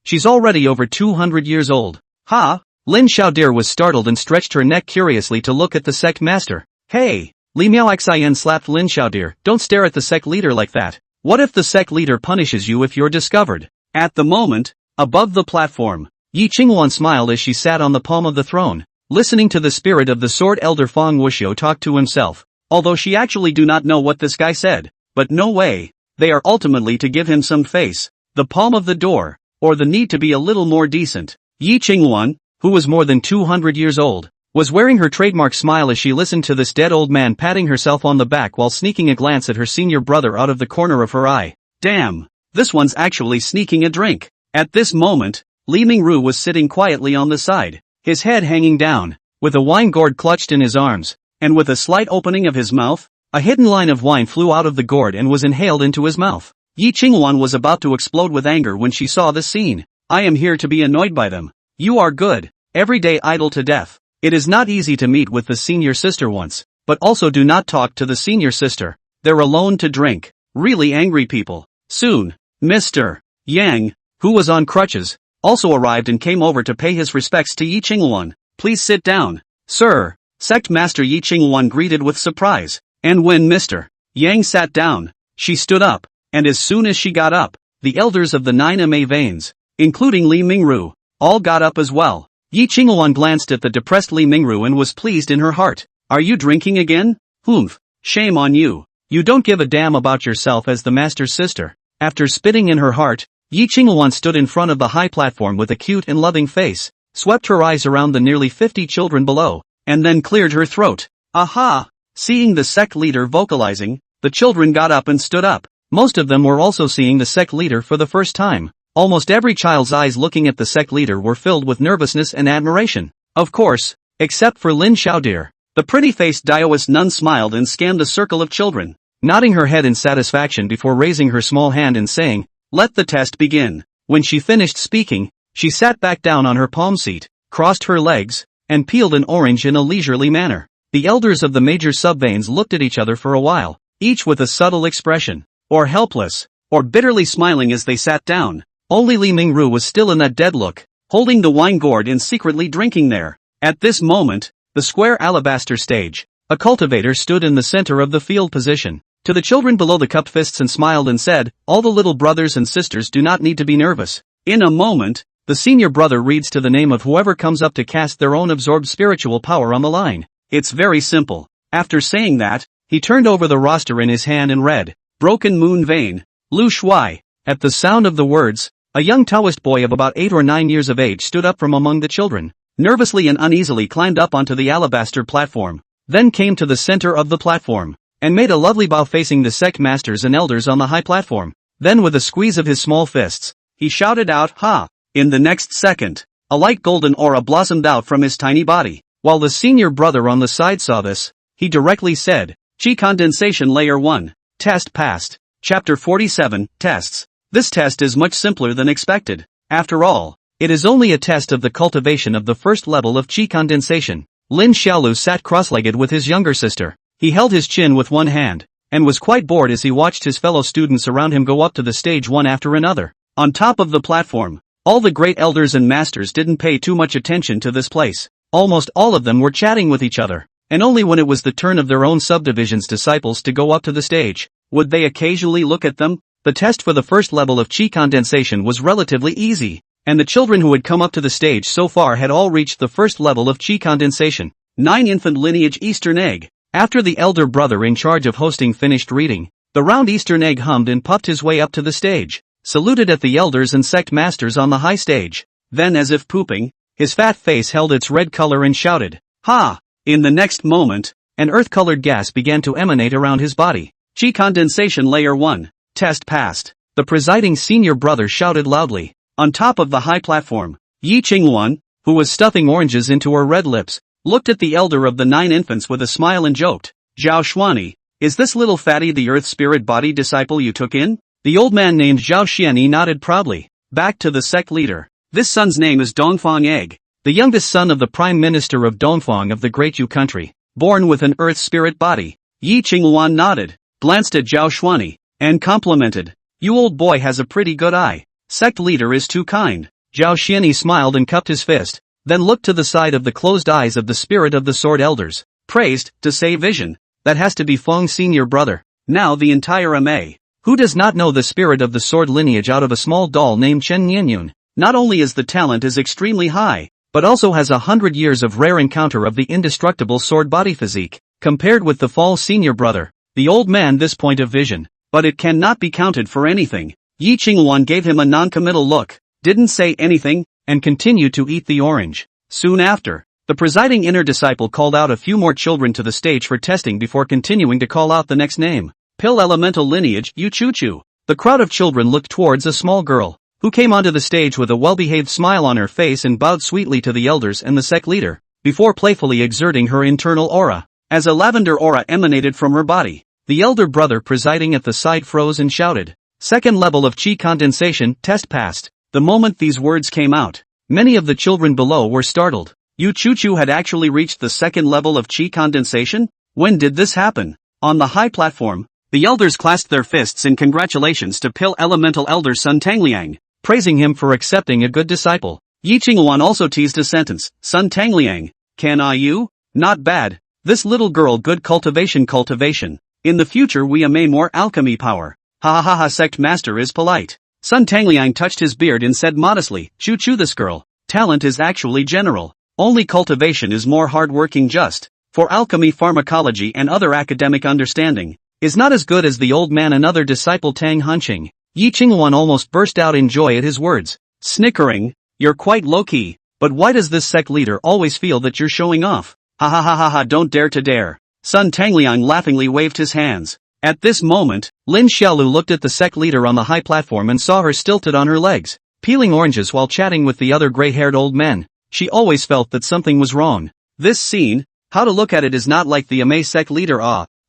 she's already over 200 years old. Ha! Lin Xiaodir was startled and stretched her neck curiously to look at the sect master. Hey! Li Miao Xin slapped Lin Xiaodir. Don't stare at the sect leader like that. What if the sect leader punishes you if you're discovered? At the moment, above the platform, Yi Qingwan smiled as she sat on the palm of the throne, listening to the spirit of the sword elder Fang Wuxiu talk to himself, although she actually do not know what this guy said, but no way, they are ultimately to give him some face, the palm of the door, or the need to be a little more decent. Yi Qingwan, who was more than 200 years old, was wearing her trademark smile as she listened to this dead old man patting herself on the back while sneaking a glance at her senior brother out of the corner of her eye. Damn, this one's actually sneaking a drink. At this moment, Li Mingru was sitting quietly on the side, his head hanging down, with a wine gourd clutched in his arms, and with a slight opening of his mouth, a hidden line of wine flew out of the gourd and was inhaled into his mouth. Yi Qingwan was about to explode with anger when she saw this scene. I am here to be annoyed by them. You are good, everyday idle to death. It is not easy to meet with the senior sister once, but also do not talk to the senior sister. They're alone to drink. Really angry people. Soon, Mr. Yang, who was on crutches, also arrived and came over to pay his respects to Yi Qingwan. Please sit down, sir. Sect Master Yi Qingwan greeted with surprise, and when Mr. Yang sat down, she stood up, and as soon as she got up, the elders of the 9 Ame veins, including Li Mingru, all got up as well. Yi Qingwan glanced at the depressed Li Mingru and was pleased in her heart. Are you drinking again? Humph, shame on you. You don't give a damn about yourself as the master's sister. After spitting in her heart, Yi Qingwan stood in front of the high platform with a cute and loving face, swept her eyes around the nearly 50 children below, and then cleared her throat. Aha! Seeing the sect leader vocalizing, the children got up and stood up. Most of them were also seeing the sect leader for the first time. Almost every child's eyes looking at the sect leader were filled with nervousness and admiration. Of course, except for Lin Xiaodir. The pretty-faced Daoist nun smiled and scanned the circle of children, nodding her head in satisfaction before raising her small hand and saying, "Let the test begin." When she finished speaking, she sat back down on her palm seat, crossed her legs, and peeled an orange in a leisurely manner. The elders of the major subveins looked at each other for a while, each with a subtle expression, or helpless, or bitterly smiling as they sat down. Only Li Mingru was still in that dead look, holding the wine gourd and secretly drinking there. At this moment, the square alabaster stage, a cultivator stood in the center of the field position. To the children below the cupped fists and smiled and said, all the little brothers and sisters do not need to be nervous. In a moment, the senior brother reads to the name of whoever comes up to cast their own absorbed spiritual power on the line. It's very simple. After saying that, he turned over the roster in his hand and read, Broken Moon Vein, Lu Shuai. At the sound of the words, a young Taoist boy of about 8 or 9 years of age stood up from among the children, nervously and uneasily climbed up onto the alabaster platform, then came to the center of the platform, and made a lovely bow facing the sect masters and elders on the high platform. Then with a squeeze of his small fists, he shouted out, Ha! In the next second, a light golden aura blossomed out from his tiny body. While the senior brother on the side saw this, he directly said, Qi Condensation Layer 1, Test Passed. Chapter 47, Tests. This test is much simpler than expected. After all, it is only a test of the cultivation of the first level of Qi condensation. Lin Xiaolu sat cross-legged with his younger sister. He held his chin with one hand, and was quite bored as he watched his fellow students around him go up to the stage one after another. On top of the platform, All the great elders and masters didn't pay too much attention to this place. Almost all of them were chatting with each other, and only when it was the turn of their own subdivision's disciples to go up to the stage, would they occasionally look at them. The test for the first level of chi condensation was relatively easy, and the children who had come up to the stage so far had all reached the first level of chi condensation. 9 Infant Lineage Eastern Egg. After the elder brother in charge of hosting finished reading, the round Eastern egg hummed and puffed his way up to the stage, saluted at the elders and sect masters on the high stage. Then, as if pooping, his fat face held its red color and shouted, "Ha!" In the next moment, an earth-colored gas began to emanate around his body. Chi condensation layer 1. Test passed. The presiding senior brother shouted loudly. On top of the high platform, Yi Qingwan, who was stuffing oranges into her red lips, looked at the elder of the 9 infants with a smile and joked, "Zhao Xuani, is this little fatty the earth spirit body disciple you took in?" The old man named Zhao Xiani nodded proudly. Back to the sect leader. "This son's name is Dongfang Egg, the youngest son of the prime minister of Dongfang of the Great Yu country, born with an earth spirit body." Yi Qingwan nodded, glanced at Zhao Xuani, and complimented, "You old boy has a pretty good eye. Sect leader is too kind." Zhao Xiani smiled and cupped his fist, then looked to the side of the closed eyes of the spirit of the sword elders, praised, to say vision. That has to be Feng's senior brother. Now the entire MA. Who does not know the spirit of the sword lineage out of a small doll named Chen Nianyun? Not only is the talent is extremely high, but also has 100 years of rare encounter of the indestructible sword body physique, compared with the Feng's senior brother, the old man this point of vision, but it cannot be counted for anything. Yi Qingwan gave him a non-committal look, didn't say anything, and continued to eat the orange. Soon after, the presiding inner disciple called out a few more children to the stage for testing before continuing to call out the next name. Pill Elemental Lineage, Yu Chu Chu. The crowd of children looked towards a small girl, who came onto the stage with a well-behaved smile on her face and bowed sweetly to the elders and the sect leader, before playfully exerting her internal aura. As a lavender aura emanated from her body, the elder brother presiding at the side froze and shouted, "Second level of chi condensation, test passed." The moment these words came out, many of the children below were startled. Yu Chu Chu had actually reached the second level of chi condensation? When did this happen? On the high platform, the elders clasped their fists in congratulations to Pill Elemental Elder Sun Tangliang, praising him for accepting a good disciple. Yi Qingwan also teased a sentence, "Sun Tangliang, can I you? Not bad. This little girl good cultivation. In the future we may more alchemy power. Ha ha ha ha, sect master is polite." Sun Tangliang touched his beard and said modestly, "Choo choo, this girl. Talent is actually general. Only cultivation is more hard-working just. For alchemy, pharmacology and other academic understanding is not as good as the old man." Another disciple Tang Hunching. Yi Qingwan almost burst out in joy at his words, snickering, "You're quite low-key, but why does this sect leader always feel that you're showing off? Ha ha ha ha ha, don't dare to dare." Sun Tangliang laughingly waved his hands. At this moment, Lin Xiaolu looked at the sect leader on the high platform and saw her stilted on her legs, peeling oranges while chatting with the other gray-haired old men. She always felt that something was wrong. This scene, how to look at it, is not like the Amei sect leader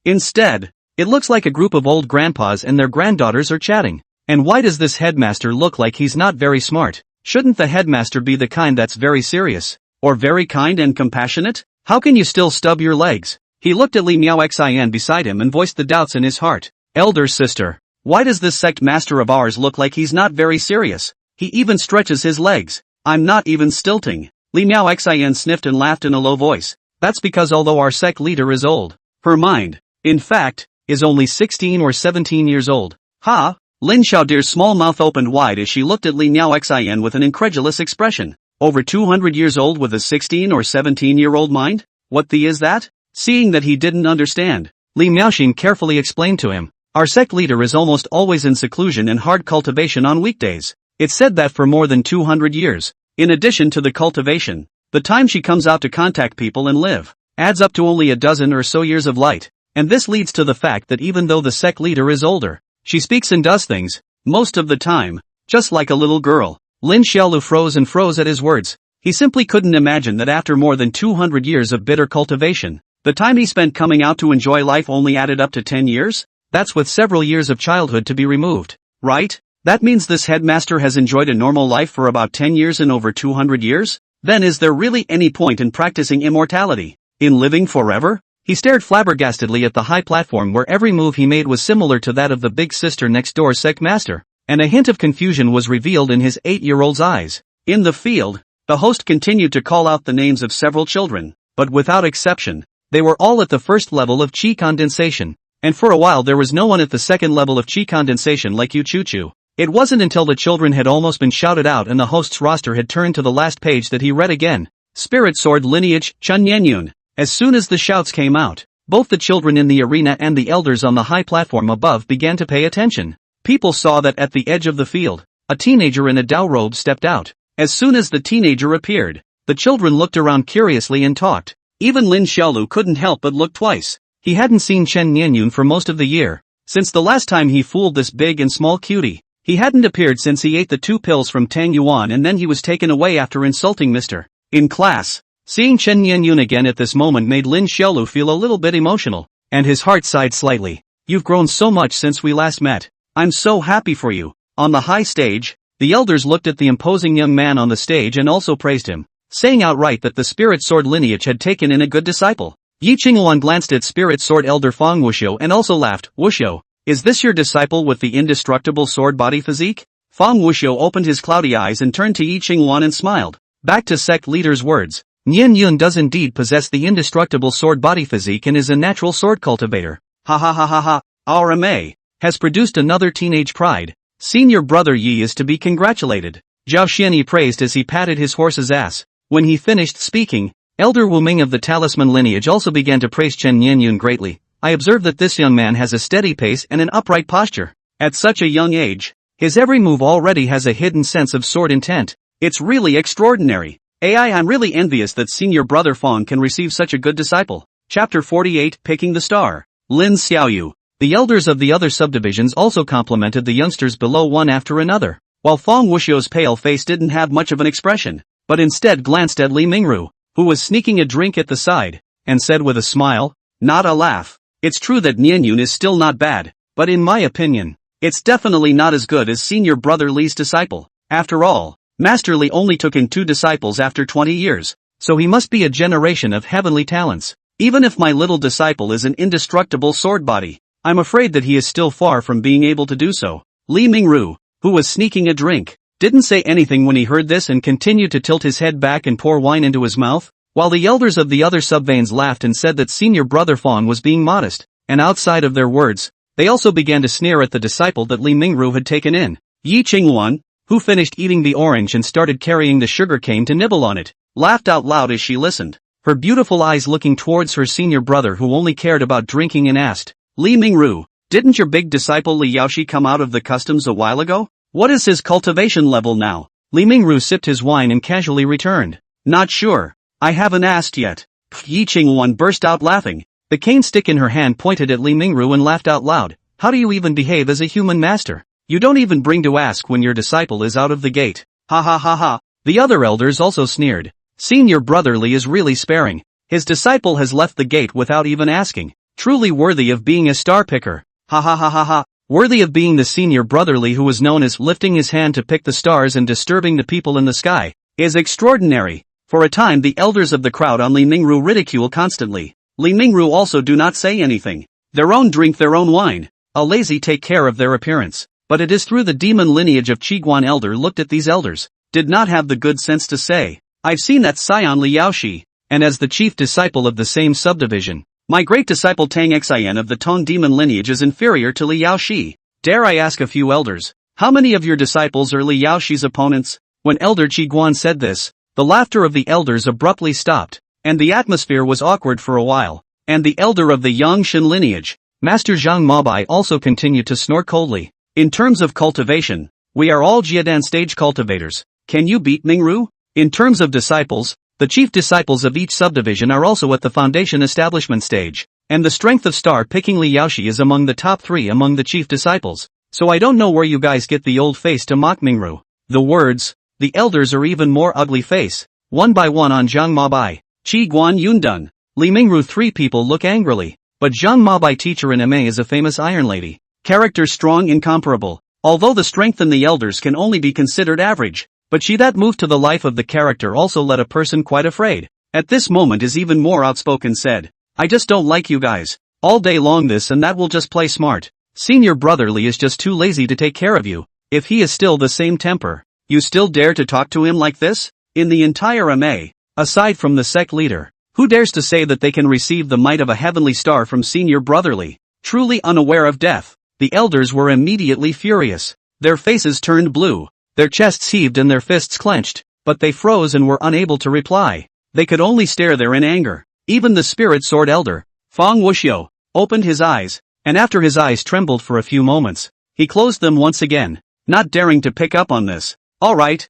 Instead, it looks like a group of old grandpas and their granddaughters are chatting. And why does this headmaster look like he's not very smart? Shouldn't the headmaster be the kind that's very serious? Or very kind and compassionate? How can you still stub your legs? He looked at Li Miao Xian beside him and voiced the doubts in his heart. "Elder sister, why does this sect master of ours look like he's not very serious? He even stretches his legs. I'm not even stilting." Li Miao Xian sniffed and laughed in a low voice. "That's because although our sect leader is old, her mind, in fact, is only 16 or 17 years old." "Ha?" Lin Xiaodir's small mouth opened wide as she looked at Li Miao Xian with an incredulous expression. "Over 200 years old with a 16 or 17-year-old mind? What the is that?" Seeing that he didn't understand, Li Miaoxin carefully explained to him, "Our sect leader is almost always in seclusion and hard cultivation on weekdays. It's said that for more than 200 years. In addition to the cultivation, the time she comes out to contact people and live adds up to only a dozen or so years of light. And this leads to the fact that even though the sect leader is older, she speaks and does things, most of the time, just like a little girl." Lin Xiaolu froze at his words. He simply couldn't imagine that after more than 200 years of bitter cultivation, the time he spent coming out to enjoy life only added up to 10 years? That's with several years of childhood to be removed, right? That means this headmaster has enjoyed a normal life for about 10 years in over 200 years? Then is there really any point in practicing immortality? In living forever? He stared flabbergastedly at the high platform where every move he made was similar to that of the big sister next door sect master. and a hint of confusion was revealed in his 8-year-old's eyes. In the field, the host continued to call out the names of several children, but without exception, they were all at the first level of chi condensation. And for a while there was no one at the second level of chi condensation like Yu Chu Chu. It wasn't until the children had almost been shouted out and the host's roster had turned to the last page that he read again. Spirit Sword Lineage, Chun Yenyun. As soon as the shouts came out, both the children in the arena and the elders on the high platform above began to pay attention. People saw that at the edge of the field, a teenager in a Dao robe stepped out. As soon as the teenager appeared, the children looked around curiously and talked. Even Lin Xiaolu couldn't help but look twice. He hadn't seen Chen Nianyun for most of the year. Since the last time he fooled this big and small cutie, he hadn't appeared since he ate the 2 pills from Tang Yuan and then he was taken away after insulting Mr. in class. Seeing Chen Nianyun again at this moment made Lin Xiaolu feel a little bit emotional, and his heart sighed slightly. You've grown so much since we last met. I'm so happy for you. On the high stage, the elders looked at the imposing young man on the stage and also praised him, saying outright that the Spirit Sword lineage had taken in a good disciple. Yi Qingluan glanced at Spirit Sword Elder Fang Wuxiu and also laughed. Wuxiu, is this your disciple with the indestructible sword body physique? Fang Wuxiu opened his cloudy eyes and turned to Yi Qingluan and smiled. Back to sect leader's words. Nian Yun does indeed possess the indestructible sword body physique and is a natural sword cultivator. Ha ha ha ha ha. Our Ma has produced another teenage pride. Senior brother Yi is to be congratulated. Zhao Xianyi praised as he patted his horse's ass. When he finished speaking, Elder Wu Ming of the Talisman lineage also began to praise Chen Nianyun greatly. I observe that this young man has a steady pace and an upright posture. At such a young age, his every move already has a hidden sense of sword intent. It's really extraordinary. I'm really envious that senior brother Fong can receive such a good disciple. Chapter 48, Picking the Star. Lin Xiaoyu. The elders of the other subdivisions also complimented the youngsters below one after another, while Fong Wuxiu's pale face didn't have much of an expression, but instead glanced at Li Mingru, who was sneaking a drink at the side, and said with a smile, not a laugh. It's true that Nianyun is still not bad, but in my opinion, it's definitely not as good as senior brother Li's disciple. After all, Master Li only took in 2 disciples after 20 years, so he must be a generation of heavenly talents. Even if my little disciple is an indestructible sword body, I'm afraid that he is still far from being able to do so. Li Mingru, who was sneaking a drink, didn't say anything when he heard this and continued to tilt his head back and pour wine into his mouth, while the elders of the other subveins laughed and said that senior brother Fawn was being modest, and outside of their words, they also began to sneer at the disciple that Li Mingru had taken in. Yi Qingluan, who finished eating the orange and started carrying the sugar cane to nibble on it, laughed out loud as she listened, her beautiful eyes looking towards her senior brother who only cared about drinking and asked, Li Mingru, didn't your big disciple Li Yaoshi come out of the customs a while ago? What is his cultivation level now? Li Mingru sipped his wine and casually returned. Not sure. I haven't asked yet. Yi Qingluan burst out laughing. The cane stick in her hand pointed at Li Mingru and laughed out loud. How do you even behave as a human master? You don't even bring to ask when your disciple is out of the gate. Ha ha ha ha. The other elders also sneered. Senior brother Li is really sparing. His disciple has left the gate without even asking. Truly worthy of being a star picker. Ha ha ha ha ha. Worthy of being the senior brother Li who was known as lifting his hand to pick the stars and disturbing the people in the sky. Is extraordinary. For a time the elders of the crowd on Li Mingru ridicule constantly. Li Mingru also do not say anything. Their own drink their own wine. A lazy take care of their appearance. But it is through the demon lineage of Qiguan elder looked at these elders, did not have the good sense to say, I've seen that scion Li Yaoshi, and as the chief disciple of the same subdivision, my great disciple Tang Xian of the Tong demon lineage is inferior to Li Yaoshi. Dare I ask a few elders, how many of your disciples are Li Yaoshi's opponents? When Elder Qiguan said this, the laughter of the elders abruptly stopped, and the atmosphere was awkward for a while, and the elder of the Yangshan lineage, Master Zhang Mabai also continued to snort coldly. In terms of cultivation, we are all Jiadan stage cultivators. Can you beat Mingru? In terms of disciples, the chief disciples of each subdivision are also at the foundation establishment stage, and the strength of star picking Li Yaoshi is among the top 3 among the chief disciples, so I don't know where you guys get the old face to mock Mingru. The words, the elders are even more ugly face, one by one on Zhang Mabai, Qi Guan Yundun, Li Mingru 3 people look angrily, but Zhang Mabai teacher in MA is a famous iron lady. Character strong incomparable, although the strength in the elders can only be considered average, but she that moved to the life of the character also let a person quite afraid. At this moment is even more outspoken said, I just don't like you guys, all day long this and that will just play smart. Senior brother Li is just too lazy to take care of you. If he is still the same temper, you still dare to talk to him like this? In the entire MA, aside from the sect leader, who dares to say that they can receive the might of a heavenly star from senior brotherly, truly unaware of death? The elders were immediately furious. Their faces turned blue, their chests heaved and their fists clenched, but they froze and were unable to reply. They could only stare there in anger. Even the spirit sword elder, Feng Wuxiu, opened his eyes, and after his eyes trembled for a few moments, he closed them once again, not daring to pick up on this. Alright,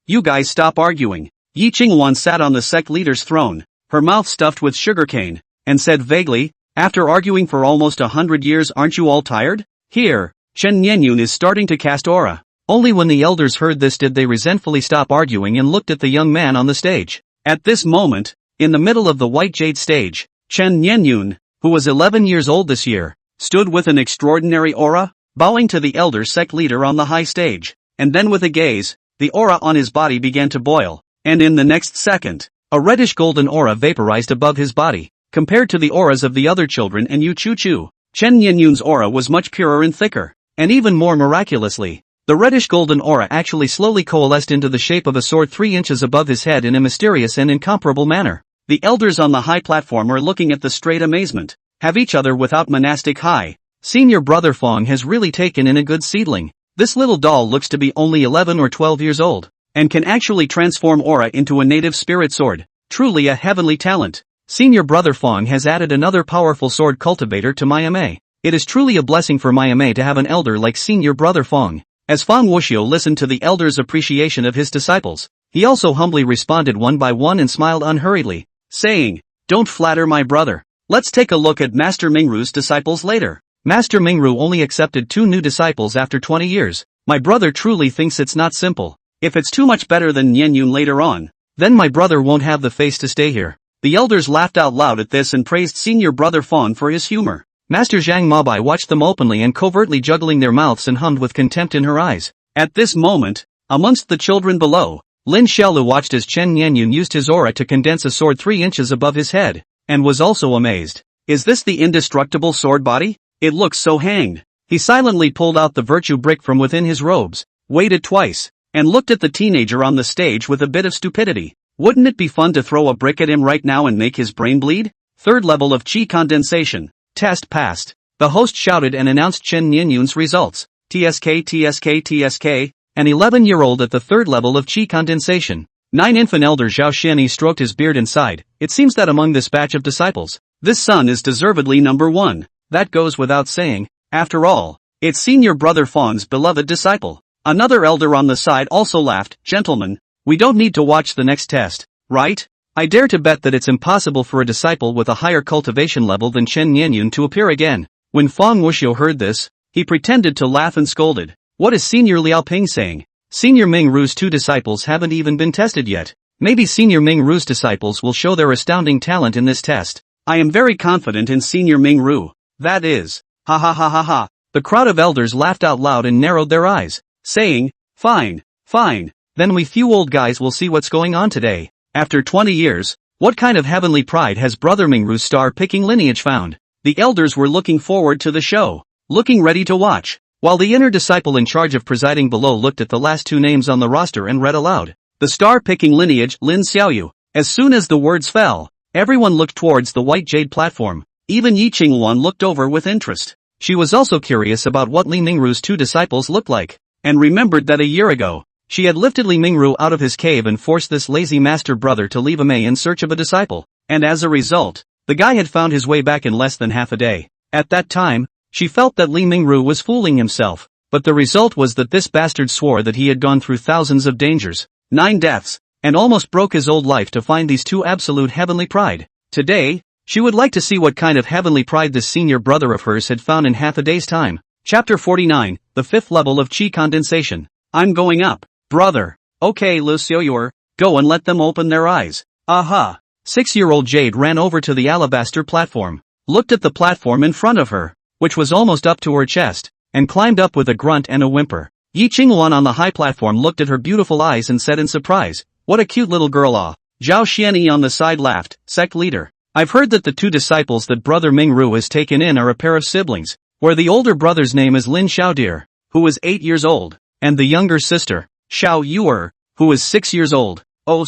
you guys stop arguing. Yi Qingwan sat on the sect leader's throne, her mouth stuffed with sugarcane, and said vaguely, after arguing for almost 100 years, aren't you all tired? Here, Chen Nianyun is starting to cast aura. Only when the elders heard this did they resentfully stop arguing and looked at the young man on the stage. At this moment, in the middle of the white jade stage, Chen Nianyun, who was 11 years old this year, stood with an extraordinary aura, bowing to the elder sect leader on the high stage, and then with a gaze, the aura on his body began to boil, and in the next second, a reddish golden aura vaporized above his body. Compared to the auras of the other children and Yu Chu Chu, Chen Nianyun's aura was much purer and thicker, and even more miraculously, the reddish golden aura actually slowly coalesced into the shape of a sword 3 inches above his head in a mysterious and incomparable manner. The elders on the high platform were looking at the straight amazement, have each other without monastic high. Senior brother Fong has really taken in a good seedling. This little doll looks to be only 11 or 12 years old, and can actually transform aura into a native spirit sword. Truly a heavenly talent. Senior brother Fong has added another powerful sword cultivator to my MA. It is truly a blessing for my MA to have an elder like senior brother Fong. As Feng Wuxiu listened to the elder's appreciation of his disciples, he also humbly responded one by one and smiled unhurriedly, saying, "Don't flatter my brother. Let's take a look at Master Mingru's disciples later." Master Mingru only accepted 2 new disciples after 20 years. My brother truly thinks it's not simple. If it's too much better than Nianyun later on, then my brother won't have the face to stay here. The elders laughed out loud at this and praised senior brother Fong for his humor. Master Zhang Mabai watched them openly and covertly juggling their mouths and hummed with contempt in her eyes. At this moment, amongst the children below, Lin Xiaolu watched as Chen Nianyun used his aura to condense a sword 3 inches above his head, and was also amazed. Is this the indestructible sword body? It looks so hanged. He silently pulled out the virtue brick from within his robes, weighed it twice, and looked at the teenager on the stage with a bit of stupidity. Wouldn't it be fun to throw a brick at him right now and make his brain bleed? 3rd level of Qi condensation. Test passed. The host shouted and announced Chen Nianyun's results. TSK. An 11-year-old at the 3rd level of Qi condensation. 9 infant elder Zhao Xianyi stroked his beard and sighed. It seems that among this batch of disciples, this son is deservedly number 1. That goes without saying. After all, it's senior brother Fong's beloved disciple. Another elder on the side also laughed. Gentlemen, we don't need to watch the next test, right? I dare to bet that it's impossible for a disciple with a higher cultivation level than Chen Nianyun to appear again. When Feng Wuxiu heard this, he pretended to laugh and scolded. What is Senior Liao Ping saying? Senior Ming Ru's 2 disciples haven't even been tested yet. Maybe Senior Ming Ru's disciples will show their astounding talent in this test. I am very confident in Senior Ming Ru. That is. Ha ha ha ha ha. The crowd of elders laughed out loud and narrowed their eyes, saying, fine. Then we few old guys will see what's going on today. After 20 years, what kind of heavenly pride has Brother Mingru's star-picking lineage found? The elders were looking forward to the show, looking ready to watch, while the inner disciple in charge of presiding below looked at the last 2 names on the roster and read aloud. The star-picking lineage, Lin Xiaoyu. As soon as the words fell, everyone looked towards the white jade platform. Even Yi Qingwan looked over with interest. She was also curious about what Li Mingru's 2 disciples looked like, and remembered that a year ago, she had lifted Li Mingru out of his cave and forced this lazy master brother to leave Amei in search of a disciple, and as a result, the guy had found his way back in less than half a day. At that time, she felt that Li Mingru was fooling himself, but the result was that this bastard swore that he had gone through thousands of dangers, 9 deaths, and almost broke his old life to find these 2 absolute heavenly pride. Today, she would like to see what kind of heavenly pride this senior brother of hers had found in half a day's time. Chapter 49, the 5th level of Qi condensation. I'm going up, brother. Okay, Lu Xiaoyuer, go and let them open their eyes. Aha. 6-year-old Jade ran over to the alabaster platform, looked at the platform in front of her, which was almost up to her chest, and climbed up with a grunt and a whimper. Yi Qingwan on the high platform looked at her beautiful eyes and said in surprise, "What a cute little girl." Ah. Zhao Xianyi on the side laughed. Sect leader, I've heard that the 2 disciples that Brother Ming Ru has taken in are a pair of siblings, where the older brother's name is Lin Xiaodir, who was 8 years old, and the younger sister, Xiao Yuer, who was 6 years old. Oh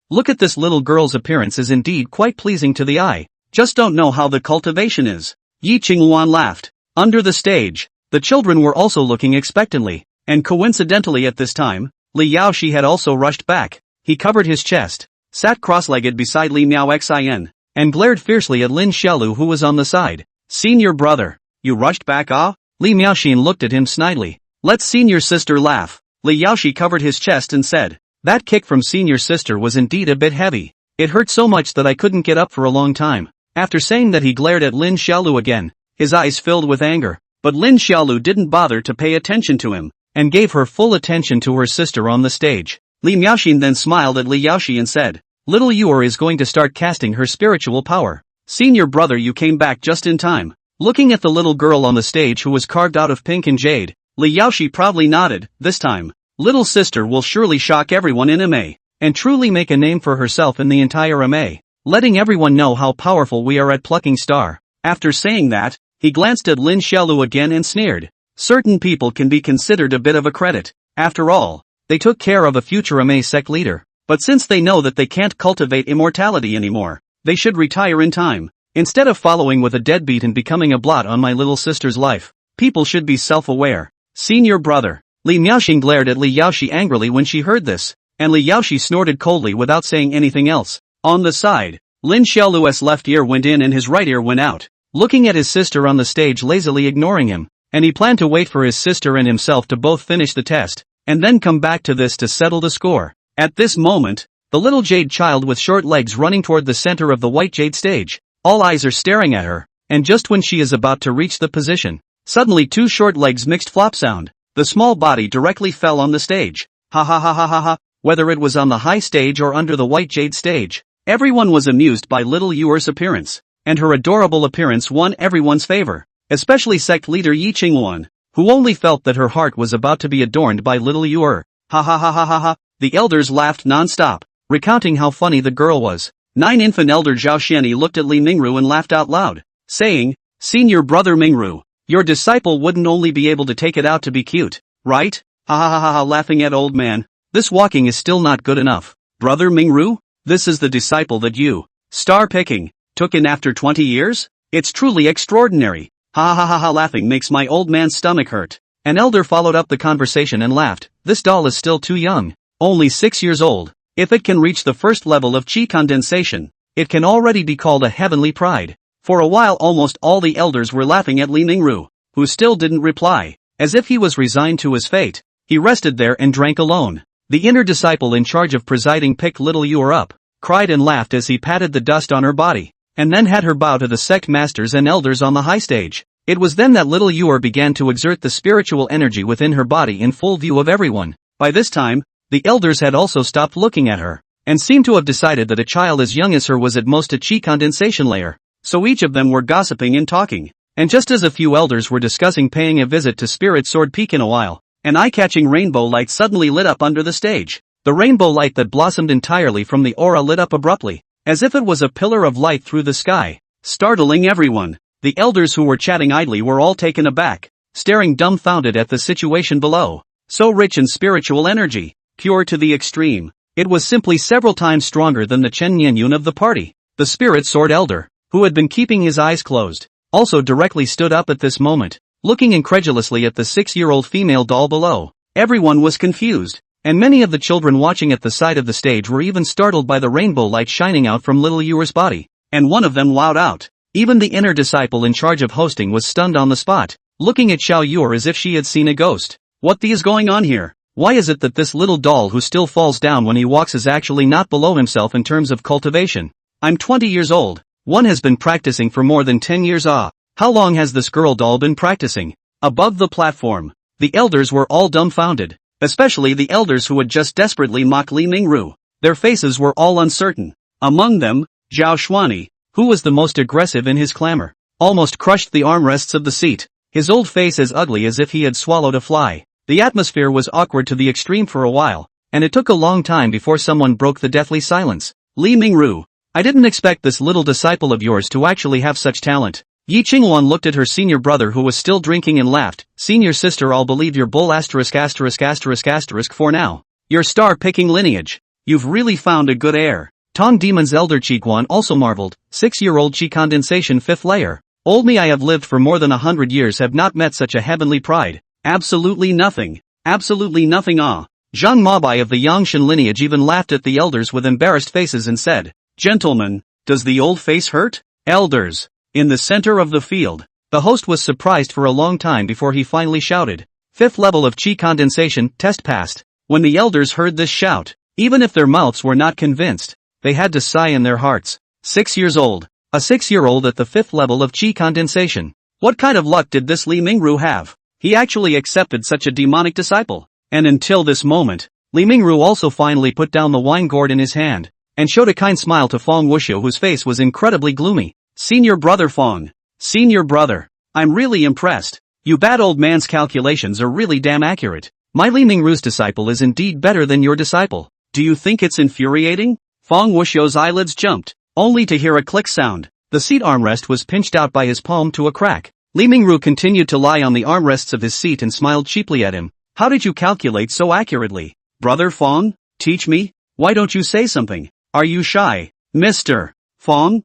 look at this little girl's appearance is indeed quite pleasing to the eye. Just don't know how the cultivation is. Yi Qinghuan laughed. Under the stage, the children were also looking expectantly, and coincidentally at this time, Li Yaoxi had also rushed back. He covered his chest, sat cross-legged beside Li Miaoxin, and glared fiercely at Lin Xiaolu who was on the side. Senior brother, you rushed back ah? Li Miaoxin looked at him snidely. Let senior sister laugh. Li Yaoxi covered his chest and said, that kick from senior sister was indeed a bit heavy. It hurt so much that I couldn't get up for a long time. After saying that he glared at Lin Xiaolu again, his eyes filled with anger, but Lin Xiaolu didn't bother to pay attention to him, and gave her full attention to her sister on the stage. Li Miaoxin then smiled at Li Yaoxi and said, little Yuer is going to start casting her spiritual power. Senior brother, you came back just in time. Looking at the little girl on the stage who was carved out of pink and jade, Li Yaoxi proudly nodded. This time, little sister will surely shock everyone in MA, and truly make a name for herself in the entire MA, letting everyone know how powerful we are at plucking star. After saying that, he glanced at Lin Xiaolu again and sneered. Certain people can be considered a bit of a credit. After all, they took care of a future MA sect leader, but since they know that they can't cultivate immortality anymore, they should retire in time. Instead of following with a deadbeat and becoming a blot on my little sister's life, people should be self-aware. Senior brother. Li Miaoxin glared at Li Yaoxi angrily when she heard this, and Li Yaoxi snorted coldly without saying anything else. On the side, Lin Xiaolu's left ear went in and his right ear went out, looking at his sister on the stage lazily ignoring him, and he planned to wait for his sister and himself to both finish the test, and then come back to this to settle the score. At this moment, the little jade child with short legs running toward the center of the white jade stage. All eyes are staring at her, and just when she is about to reach the position, suddenly two short legs mixed flop sound. The small body directly fell on the stage. Ha ha ha ha ha ha. Whether it was on the high stage or under the white jade stage, everyone was amused by little Yuer's appearance, and her adorable appearance won everyone's favor, especially sect leader Yi Qinghuan, who only felt that her heart was about to be adorned by little Yuer. Ha ha ha ha ha ha. The elders laughed non-stop, recounting how funny the girl was. Infant elder Zhao Xianyi looked at Li Mingru and laughed out loud, saying, senior brother Mingru, your disciple wouldn't only be able to take it out to be cute, right? Ha ha ha ha ha. Laughing at old man. This walking is still not good enough. Brother Mingru, this is the disciple that you, star picking, took in after 20 years? It's truly extraordinary. Ha ha ha ha. Laughing makes my old man's stomach hurt. An elder followed up the conversation and laughed. This doll is still too young. Only 6 years old. If it can reach the first level of chi condensation, it can already be called a heavenly pride. For a while almost all the elders were laughing at Li Mingru, who still didn't reply. As if he was resigned to his fate, he rested there and drank alone. The inner disciple in charge of presiding picked little Yuer up, cried and laughed as he patted the dust on her body, and then had her bow to the sect masters and elders on the high stage. It was then that little Yuer began to exert the spiritual energy within her body in full view of everyone. By this time, the elders had also stopped looking at her, and seemed to have decided that a child as young as her was at most a chi condensation layer. So each of them were gossiping and talking, and just as a few elders were discussing paying a visit to Spirit Sword Peak in a while, an eye-catching rainbow light suddenly lit up under the stage. The rainbow light that blossomed entirely from the aura lit up abruptly, as if it was a pillar of light through the sky, startling everyone. The elders who were chatting idly were all taken aback, staring dumbfounded at the situation below. So rich in spiritual energy, pure to the extreme, it was simply several times stronger than the Chen Nianyun of the party. The Spirit Sword Elder, who had been keeping his eyes closed, also directly stood up at this moment, looking incredulously at the 6-year-old female doll below. Everyone was confused, and many of the children watching at the side of the stage were even startled by the rainbow light shining out from little Yuer's body, and one of them wowed out. Even the inner disciple in charge of hosting was stunned on the spot, looking at Xiao Yuer as if she had seen a ghost. What the is going on here? Why is it that this little doll who still falls down when he walks is actually not below himself in terms of cultivation? I'm 20 years old. One has been practicing for more than 10 years. How long has this girl doll been practicing? Above the platform, the elders were all dumbfounded, especially the elders who had just desperately mocked Li Mingru. Their faces were all uncertain. Among them, Zhao Xuani, who was the most aggressive in his clamor, almost crushed the armrests of the seat, his old face as ugly as if he had swallowed a fly. The atmosphere was awkward to the extreme for a while, and it took a long time before someone broke the deathly silence. Li Mingru, I didn't expect this little disciple of yours to actually have such talent. Yi Qingluan looked at her senior brother who was still drinking and laughed. Senior sister, I'll believe your bull ***** for now. Your star-picking lineage. You've really found a good heir. Tong Demon's elder Qiguan also marveled. 6-year-old Qi condensation 5th layer. Old me, I have lived for more than 100 years, have not met such a heavenly pride. Absolutely nothing. Absolutely nothing. Ah. Zhang Mabai of the Yangshan lineage even laughed at the elders with embarrassed faces and said, Gentlemen, does the old face hurt? Elders. In the center of the field, the host was surprised for a long time before he finally shouted. 5th level of Qi condensation, test passed. When the elders heard this shout, even if their mouths were not convinced, they had to sigh in their hearts. 6 years old. A 6-year-old at the 5th level of Qi condensation. What kind of luck did this Li Mingru have? He actually accepted such a demonic disciple. And until this moment, Li Mingru also finally put down the wine gourd in his hand, and showed a kind smile to Fong Wuxiu, whose face was incredibly gloomy. Senior brother Fong. Senior brother. I'm really impressed. You bad old man's calculations are really damn accurate. My Li Mingru's disciple is indeed better than your disciple. Do you think it's infuriating? Fong Wuxiu's eyelids jumped, only to hear a click sound. The seat armrest was pinched out by his palm to a crack. Li Mingru continued to lie on the armrests of his seat and smiled cheaply at him. How did you calculate so accurately? Brother Fong, teach me? Why don't you say something? Are you shy? Mr. Fong?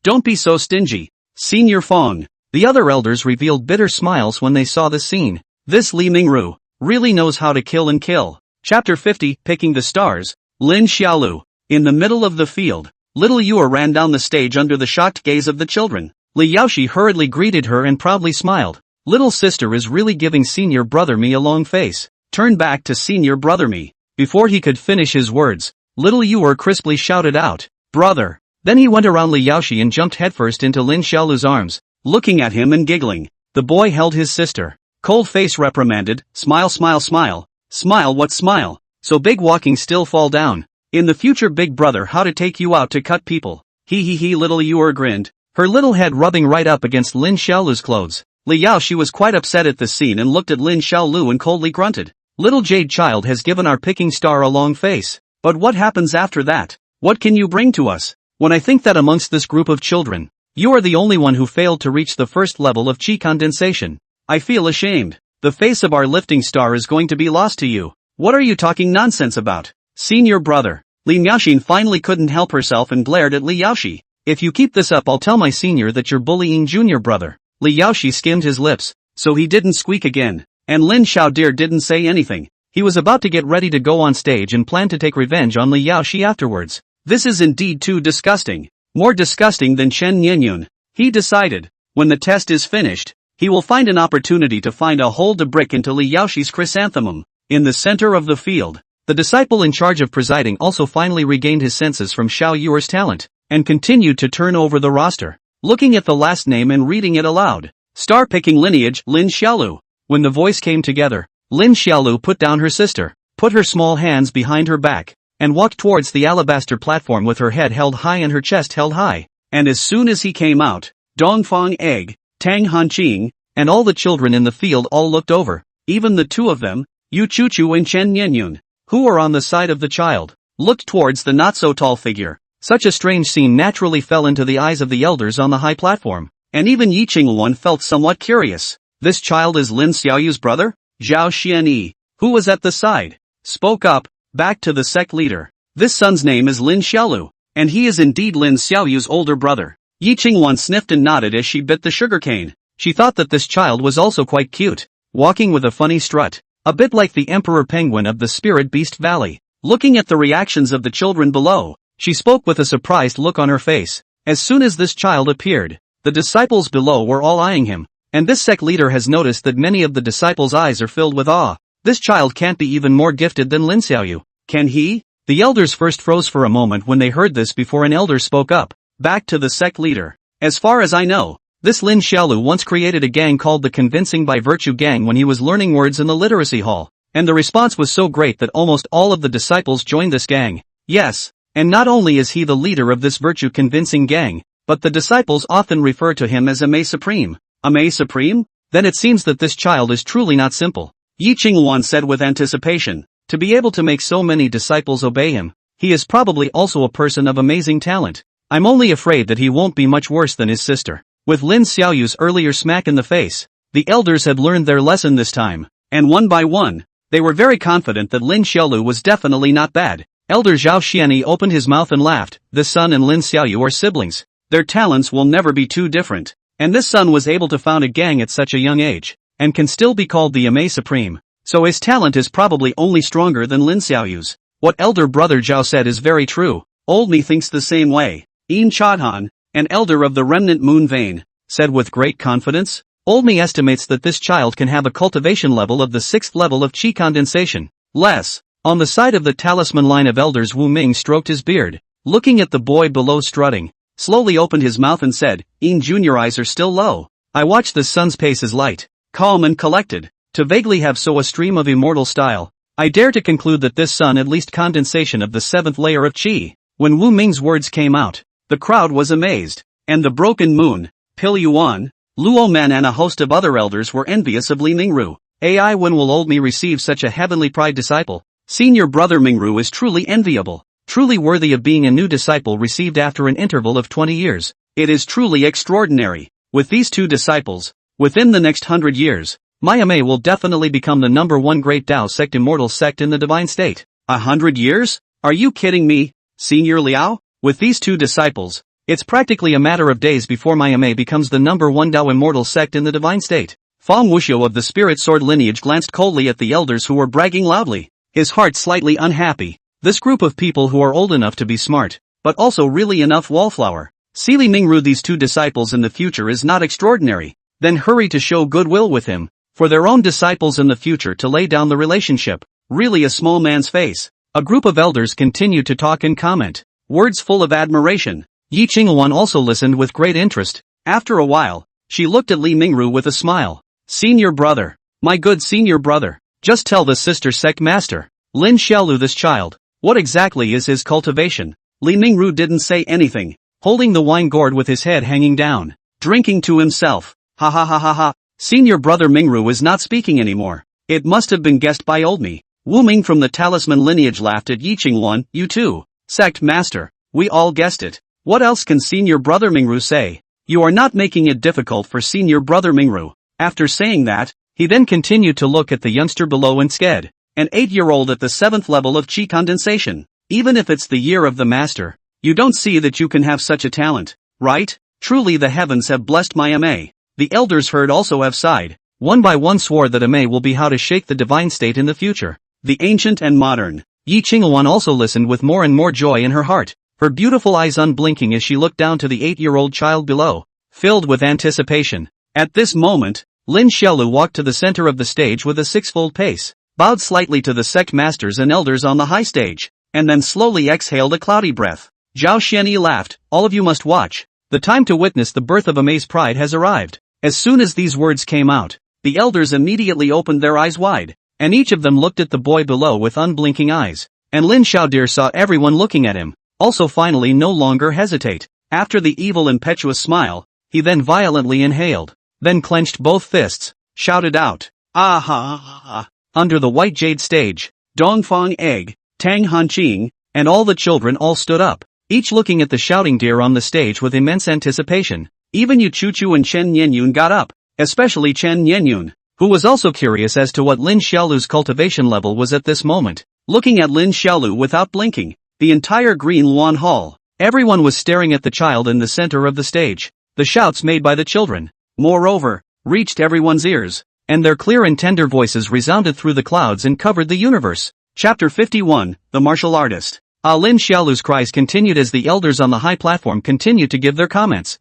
Don't be so stingy. Senior Fong. The other elders revealed bitter smiles when they saw the scene. This Li Mingru really knows how to kill and kill. Chapter 50, Picking the Stars. Lin Xiaolu. In the middle of the field, little Yuer ran down the stage under the shocked gaze of the children. Li Yaoshi hurriedly greeted her and proudly smiled. Little sister is really giving senior brother me a long face. Turn back to senior brother me. Before he could finish his words, little Yuer crisply shouted out, Brother. Then he went around Li Yaoshi and jumped headfirst into Lin Xiaolu's arms, looking at him and giggling. The boy held his sister. Cold face reprimanded, Smile, smile, smile. Smile, what smile? So big, walking still, fall down. In the future, big brother, how to take you out to cut people. He, little Yuer grinned, her little head rubbing right up against Lin Xiaolu's clothes. Li Yaoshi was quite upset at this scene and looked at Lin Xiaolu and coldly grunted. Little jade child has given our picking star a long face. But what happens after that? What can you bring to us? When I think that amongst this group of children, you are the only one who failed to reach the 1st level of Qi condensation, I feel ashamed. The face of our lifting star is going to be lost to you. What are you talking nonsense about? Senior brother. Li Miaoxin finally couldn't help herself and glared at Li Yaoshi. If you keep this up, I'll tell my senior that you're bullying junior brother. Li Yaoshi skimmed his lips, so he didn't squeak again. And Lin Xiaodir didn't say anything. He was about to get ready to go on stage and plan to take revenge on Li Yaoshi afterwards. This is indeed too disgusting. More disgusting than Chen Nianyun. He decided, when the test is finished, he will find an opportunity to find a hole to brick into Li Yaoshi's chrysanthemum. In the center of the field, the disciple in charge of presiding also finally regained his senses from Xiao Yuer's talent, and continued to turn over the roster, looking at the last name and reading it aloud. Star-picking lineage, Lin Xiaolu. When the voice came together, Lin Xiaolu put down her sister, put her small hands behind her back, and walked towards the alabaster platform with her head held high and her chest held high. And as soon as he came out, Dongfang Egg, Tang Hanqing, and all the children in the field all looked over, even the two of them, Yu Chuchu and Chen Nianyun, who were on the side of the child, looked towards the not-so-tall figure. Such a strange scene naturally fell into the eyes of the elders on the high platform, and even Yi Qingluan felt somewhat curious. This child is Lin Xiaoyu's brother? Zhao Xianyi, who was at the side, spoke up, back to the sect leader. This son's name is Lin Xiaolu, and he is indeed Lin Xiaoyu's older brother. Yi Qingluan sniffed and nodded as she bit the sugarcane. She thought that this child was also quite cute, walking with a funny strut, a bit like the emperor penguin of the Spirit Beast Valley. Looking at the reactions of the children below, she spoke with a surprised look on her face. As soon as this child appeared, the disciples below were all eyeing him, and this sect leader has noticed that many of the disciples' eyes are filled with awe. This child can't be even more gifted than Lin Xiaoyu, can he? The elders first froze for a moment when they heard this before an elder spoke up, back to the sect leader. As far as I know, this Lin Xiaolu once created a gang called the Convincing by Virtue Gang when he was learning words in the literacy hall, and the response was so great that almost all of the disciples joined this gang. Yes, and not only is he the leader of this virtue convincing gang, but the disciples often refer to him as a May Supreme. A May Supreme? Then it seems that this child is truly not simple. Yi Qingluan said with anticipation. To be able to make so many disciples obey him, he is probably also a person of amazing talent. I'm only afraid that he won't be much worse than his sister. With Lin Xiaoyu's earlier smack in the face, the elders had learned their lesson this time, and one by one, they were very confident that Lin Xiaolu was definitely not bad. Elder Zhao Xianyi opened his mouth and laughed. This son and Lin Xiaoyu are siblings. Their talents will never be too different. And this son was able to found a gang at such a young age, and can still be called the Ame Supreme. So his talent is probably only stronger than Lin Xiaoyu's. What elder brother Zhao said is very true. Old me thinks the same way. Yin Chodhan, an elder of the remnant moon vein, said with great confidence. Old me estimates that this child can have a cultivation level of the 6th level of qi condensation. Less. On the side of the talisman line of elders, Wu Ming stroked his beard, looking at the boy below strutting, slowly opened his mouth and said, Yin Jr. eyes are still low. I watch the son's pace is light, calm and collected, to vaguely have so a stream of immortal style. I dare to conclude that this son at least condensation of the 7th layer of qi. When Wu Ming's words came out, the crowd was amazed, and the broken moon, Pil Yuan, Luo Men and a host of other elders were envious of Li Mingru. Ai, when will old me receive such a heavenly pride disciple? Senior brother Mingru is truly enviable, truly worthy of being a new disciple received after an interval of 20 years. It is truly extraordinary. With these two disciples, within the next 100 years, Mayame will definitely become the #1 great Dao sect, immortal sect in the divine state. 100 years? Are you kidding me, Senior Liao? With these two disciples, it's practically a matter of days before Mayame becomes the #1 Dao immortal sect in the divine state. Fang Wuxiu of the Spirit Sword lineage glanced coldly at the elders who were bragging loudly, his heart slightly unhappy. This group of people who are old enough to be smart, but also really enough wallflower. See Li Mingru these two disciples in the future is not extraordinary, then hurry to show goodwill with him, for their own disciples in the future to lay down the relationship. Really a small man's face. A group of elders continued to talk and comment, words full of admiration. Yi Qinghuan also listened with great interest. After a while, she looked at Li Mingru with a smile. Senior brother, my good senior brother, just tell the sister sect master, Lin Xiaolu, this child, what exactly is his cultivation? Li Mingru didn't say anything, holding the wine gourd with his head hanging down, drinking to himself. Ha ha ha ha ha. Senior brother Mingru is not speaking anymore. It must have been guessed by old me. Wu Ming from the talisman lineage laughed at Yi Qinghuan. You too, sect master, we all guessed it. What else can senior brother Mingru say? You are not making it difficult for senior brother Mingru. After saying that, he then continued to look at the youngster below and said, an 8-year-old at the 7th level of qi condensation. Even if it's the year of the master, you don't see that you can have such a talent, right? Truly the heavens have blessed my Ame. The elders heard also have sighed. One by one swore that Ame will be how to shake the divine state in the future. The ancient and modern. Yi Qinghuan also listened with more and more joy in her heart, her beautiful eyes unblinking as she looked down to the 8-year-old child below, filled with anticipation. At this moment, Lin Xiaolu walked to the center of the stage with a 6-fold pace, bowed slightly to the sect masters and elders on the high stage, and then slowly exhaled a cloudy breath. Zhao Xianyi laughed. All of you must watch. The time to witness the birth of Ame's pride has arrived. As soon as these words came out, the elders immediately opened their eyes wide, and each of them looked at the boy below with unblinking eyes. And Lin Xiaodir saw everyone looking at him, also finally no longer hesitate. After the evil impetuous smile, he then violently inhaled, then clenched both fists, shouted out, "Aha!" Under the white jade stage, Dongfang Egg, Tang Hanqing, and all the children all stood up, each looking at the shouting deer on the stage with immense anticipation. Even Yu Chuchu and Chen Nianyun got up, especially Chen Nianyun, who was also curious as to what Lin Xiaolu's cultivation level was at this moment. Looking at Lin Xiaolu without blinking, the entire Green Luan Hall, everyone was staring at the child in the center of the stage. The shouts made by the children, moreover, reached everyone's ears, and their clear and tender voices resounded through the clouds and covered the universe. Chapter 51, The Martial Artist. Lin Xiaolu's cries continued as the elders on the high platform continued to give their comments.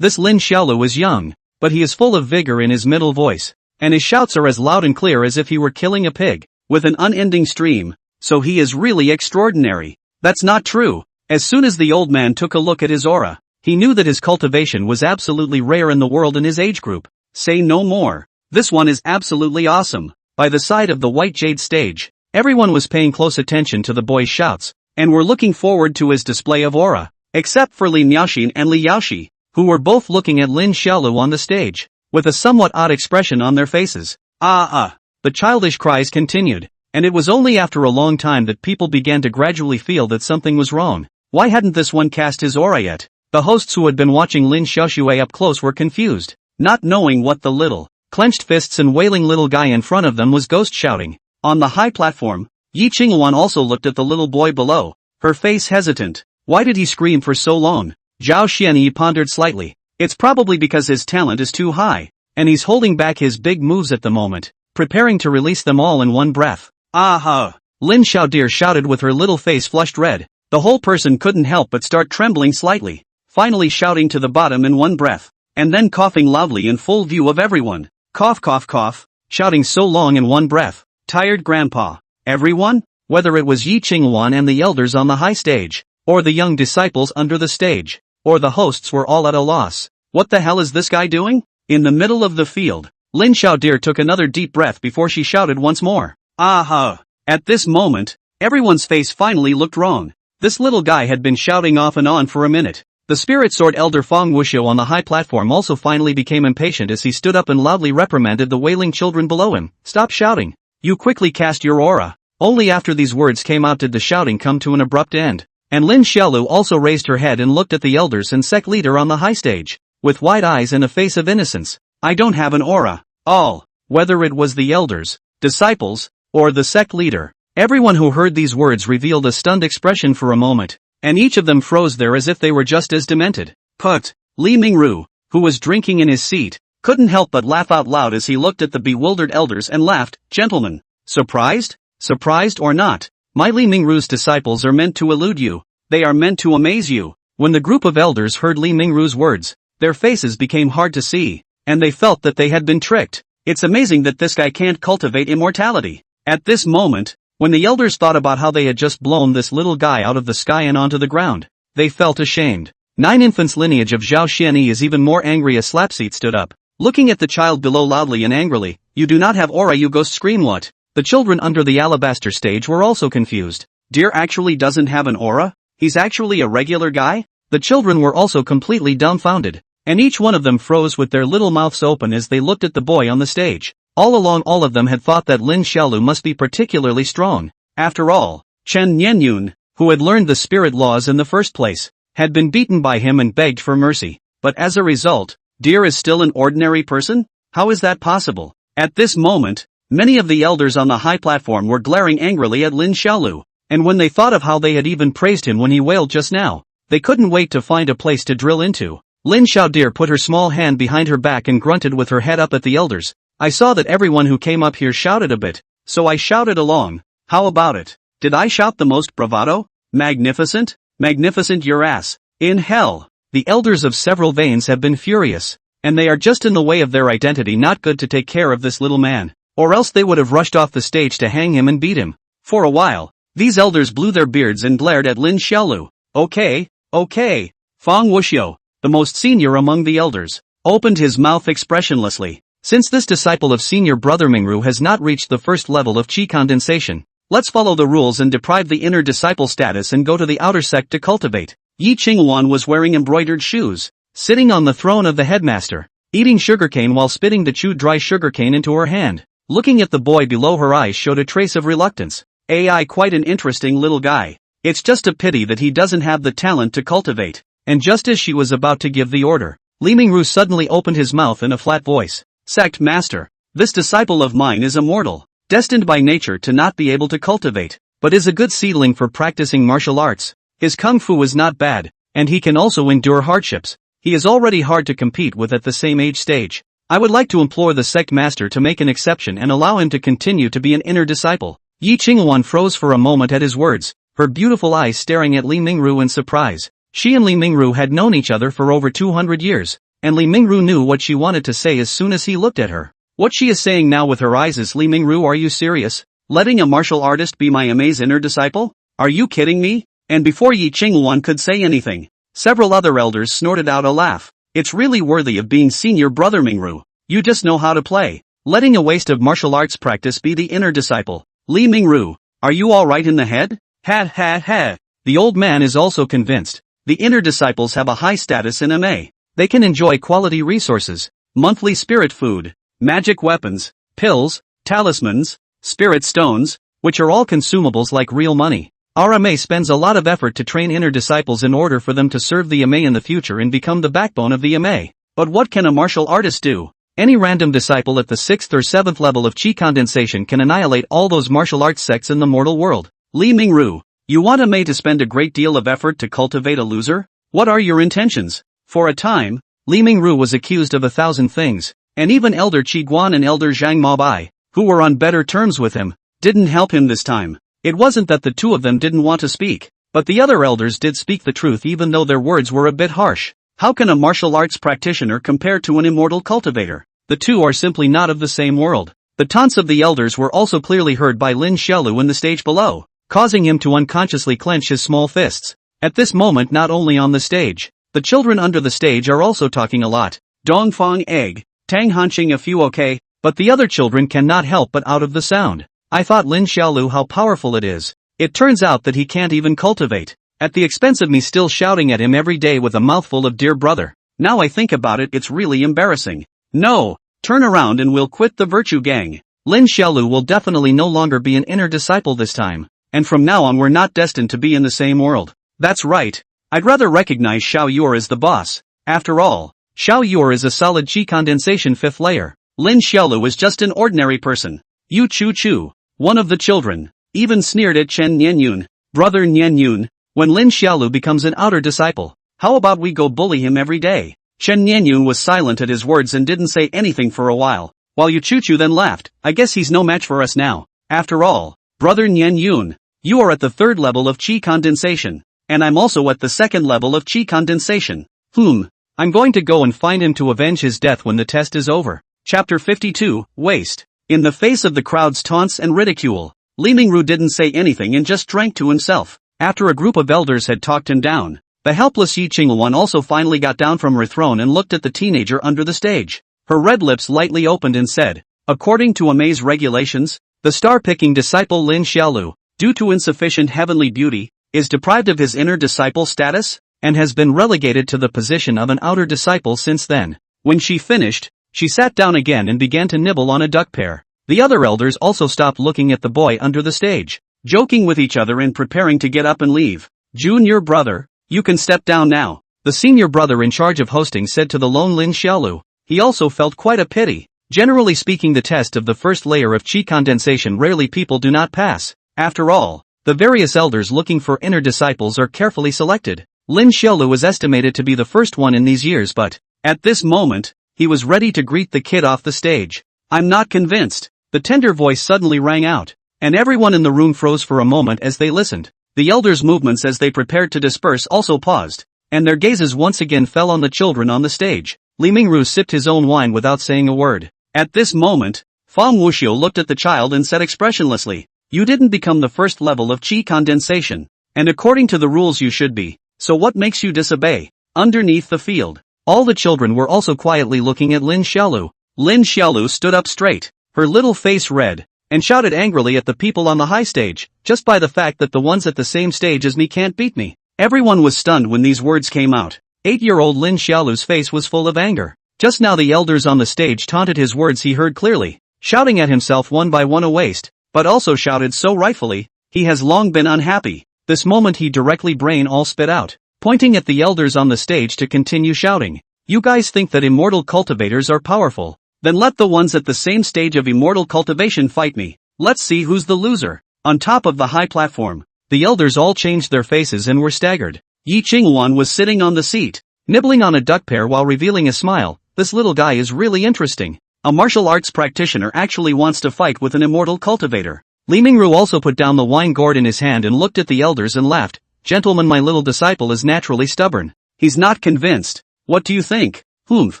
This Lin Xiaolu is young, but he is full of vigor in his middle voice, and his shouts are as loud and clear as if he were killing a pig, with an unending stream, so he is really extraordinary. That's not true. As soon as the old man took a look at his aura, he knew that his cultivation was absolutely rare in the world in his age group. Say no more. This one is absolutely awesome. By the side of the white jade stage, everyone was paying close attention to the boy's shouts, and were looking forward to his display of aura, except for Li Miaoxin and Li Yaoxi, who were both looking at Lin Xiaolu on the stage, with a somewhat odd expression on their faces. The childish cries continued, and it was only after a long time that people began to gradually feel that something was wrong. Why hadn't this one cast his aura yet? The hosts who had been watching Lin Xiaoshui up close were confused, not knowing what the little, clenched fists and wailing little guy in front of them was ghost shouting. On the high platform, Yi Qingwan also looked at the little boy below, her face hesitant. Why did he scream for so long? Zhao Xianyi pondered slightly. It's probably because his talent is too high, and he's holding back his big moves at the moment, preparing to release them all in one breath. Aha! Lin Xiaodir shouted with her little face flushed red. The whole person couldn't help but start trembling slightly, finally shouting to the bottom in one breath, and then coughing loudly in full view of everyone. Cough cough cough, shouting so long in one breath. Tired grandpa. Everyone? Whether it was Yi Qingwan and the elders on the high stage, or the young disciples under the stage, or the hosts were all at a loss. What the hell is this guy doing? In the middle of the field, Lin Xiaodir took another deep breath before she shouted once more. Aha! At this moment, everyone's face finally looked wrong. This little guy had been shouting off and on for a minute. The spirit sword elder Feng Wuxiu on the high platform also finally became impatient as he stood up and loudly reprimanded the wailing children below him. Stop shouting. You quickly cast your aura. Only after these words came out did the shouting come to an abrupt end. And Lin Xiaolu also raised her head and looked at the elders and sect leader on the high stage, with wide eyes and a face of innocence. I don't have an aura. All. Whether it was the elders, disciples, or the sect leader. Everyone who heard these words revealed a stunned expression for a moment, and each of them froze there as if they were just as demented. Put. Li Mingru, who was drinking in his seat, couldn't help but laugh out loud as he looked at the bewildered elders and laughed. Gentlemen, surprised? Surprised or not? My Li Mingru's disciples are meant to elude you. They are meant to amaze you. When the group of elders heard Li Mingru's words, their faces became hard to see, and they felt that they had been tricked. It's amazing that this guy can't cultivate immortality. At this moment, when the elders thought about how they had just blown this little guy out of the sky and onto the ground, they felt ashamed. Nine Infants lineage of Zhao Xianyi is even more angry as Slapseat stood up, looking at the child below loudly and angrily. You do not have aura, you ghost scream what? The children under the alabaster stage were also confused. Deer actually doesn't have an aura? He's actually a regular guy? The children were also completely dumbfounded, and each one of them froze with their little mouths open as they looked at the boy on the stage. All along all of them had thought that Lin Xiaolu must be particularly strong. After all, Chen Nianyun, who had learned the spirit laws in the first place, had been beaten by him and begged for mercy. But as a result, Deer is still an ordinary person? How is that possible? At this moment, many of the elders on the high platform were glaring angrily at Lin Xiaolu, and when they thought of how they had even praised him when he wailed just now, they couldn't wait to find a place to drill into. Lin Xiaodir put her small hand behind her back and grunted with her head up at the elders. I saw that everyone who came up here shouted a bit, so I shouted along. How about it? Did I shout the most bravado? Magnificent? Magnificent your ass. In hell. The elders of several veins have been furious, and they are just in the way of their identity. Not good to take care of this little man, or else they would have rushed off the stage to hang him and beat him. For a while, these elders blew their beards and glared at Lin Xiaolu. Okay. Feng Wuxiu, the most senior among the elders, opened his mouth expressionlessly. Since this disciple of senior brother Mingru has not reached the first level of qi condensation, let's follow the rules and deprive the inner disciple status and go to the outer sect to cultivate. Yi Qingwan was wearing embroidered shoes, sitting on the throne of the headmaster, eating sugarcane while spitting the chewed dry sugarcane into her hand. Looking at the boy below, her eyes showed a trace of reluctance. AI, quite an interesting little guy. It's just a pity that he doesn't have the talent to cultivate. And just as she was about to give the order, Li Mingru suddenly opened his mouth in a flat voice. Sect Master, this disciple of mine is immortal, destined by nature to not be able to cultivate, but is a good seedling for practicing martial arts. His kung fu is not bad, and he can also endure hardships. He is already hard to compete with at the same age stage. I would like to implore the sect master to make an exception and allow him to continue to be an inner disciple. Yi Qingwan froze for a moment at his words, her beautiful eyes staring at Li Mingru in surprise. She and Li Mingru had known each other for over 200 years. And Li Mingru knew what she wanted to say as soon as he looked at her. What she is saying now with her eyes is, Li Mingru, are you serious? Letting a martial artist be my amaze inner disciple? Are you kidding me? And before Yi Qingwan could say anything, several other elders snorted out a laugh. It's really worthy of being senior brother Mingru. You just know how to play. Letting a waste of martial arts practice be the inner disciple. Li Mingru, are you alright in the head? Ha. The old man is also convinced. The inner disciples have a high status in MA. They can enjoy quality resources, monthly spirit food, magic weapons, pills, talismans, spirit stones, which are all consumables like real money. Our Ame spends a lot of effort to train inner disciples in order for them to serve the Ame in the future and become the backbone of the Ame. But what can a martial artist do? Any random disciple at the 6th or 7th level of chi condensation can annihilate all those martial arts sects in the mortal world. Li Mingru, you want Ame to spend a great deal of effort to cultivate a loser? What are your intentions? For a time, Li Mingru was accused of 1,000 things, and even Elder Qi Guan and Elder Zhang Maobai, who were on better terms with him, didn't help him this time. It wasn't that the two of them didn't want to speak, but the other elders did speak the truth even though their words were a bit harsh. How can a martial arts practitioner compare to an immortal cultivator? The two are simply not of the same world. The taunts of the elders were also clearly heard by Lin Xiaolu in the stage below, causing him to unconsciously clench his small fists. At this moment, not only on the stage, the children under the stage are also talking a lot. Dongfang egg, Tang Hanqing a few okay, but the other children cannot help but out of the sound. I thought Lin Xiaolu how powerful it is. It turns out that he can't even cultivate. At the expense of me still shouting at him every day with a mouthful of dear brother. Now I think about it, it's really embarrassing. No, turn around and we'll quit the virtue gang. Lin Xiaolu will definitely no longer be an inner disciple this time. And from now on we're not destined to be in the same world. That's right. I'd rather recognize Xiao Yuer as the boss. After all, Xiao Yuer is a solid chi condensation 5th layer. Lin Xiaolu is just an ordinary person. Yu Chu Chu, one of the children, even sneered at Chen Nianyun, brother Nianyun, when Lin Xiaolu becomes an outer disciple. How about we go bully him every day? Chen Nianyun was silent at his words and didn't say anything for a while Yu Chu Chu then laughed. I guess he's no match for us now. After all, brother Nianyun, you are at the 3rd level of chi condensation, and I'm also at the 2nd level of chi condensation. I'm going to go and find him to avenge his death when the test is over. Chapter 52, Waste. In the face of the crowd's taunts and ridicule, Li Mingru didn't say anything and just drank to himself. After a group of elders had talked him down, the helpless Yi Qingluan also finally got down from her throne and looked at the teenager under the stage. Her red lips lightly opened and said, according to Ame's regulations, the star-picking disciple Lin Xiaolu, due to insufficient heavenly beauty, is deprived of his inner disciple status, and has been relegated to the position of an outer disciple since then. When she finished, she sat down again and began to nibble on a duck pear. The other elders also stopped looking at the boy under the stage, joking with each other and preparing to get up and leave. Junior brother, you can step down now, the senior brother in charge of hosting said to the lone Lin Xiaolu. He also felt quite a pity. Generally speaking, the test of the 1st layer of chi condensation rarely people do not pass. After all, the various elders looking for inner disciples are carefully selected. Lin Xiaolu was estimated to be the first one in these years, but at this moment, he was ready to greet the kid off the stage. I'm not convinced. The tender voice suddenly rang out, and everyone in the room froze for a moment as they listened. The elders' movements as they prepared to disperse also paused, and their gazes once again fell on the children on the stage. Li Mingru sipped his own wine without saying a word. At this moment, Fang Wuxiu looked at the child and said expressionlessly, you didn't become the 1st level of chi condensation, and according to the rules you should be, so what makes you disobey? Underneath the field, all the children were also quietly looking at Lin Xiaolu. Lin Xiaolu stood up straight, her little face red, and shouted angrily at the people on the high stage, just by the fact that the ones at the same stage as me can't beat me. Everyone was stunned when these words came out. 8-year-old Lin Xiaolu's face was full of anger. Just now the elders on the stage taunted his words he heard clearly, shouting at himself one by one a waste, but also shouted so rightfully, he has long been unhappy. This moment he directly brain all spit out, pointing at the elders on the stage to continue shouting. You guys think that immortal cultivators are powerful? Then let the ones at the same stage of immortal cultivation fight me. Let's see who's the loser. On top of the high platform, the elders all changed their faces and were staggered. Yi Qingluan was sitting on the seat, nibbling on a duck pear while revealing a smile. This little guy is really interesting. A martial arts practitioner actually wants to fight with an immortal cultivator. Li Mingru also put down the wine gourd in his hand and looked at the elders and laughed. Gentlemen, my little disciple is naturally stubborn. He's not convinced. What do you think? Humph.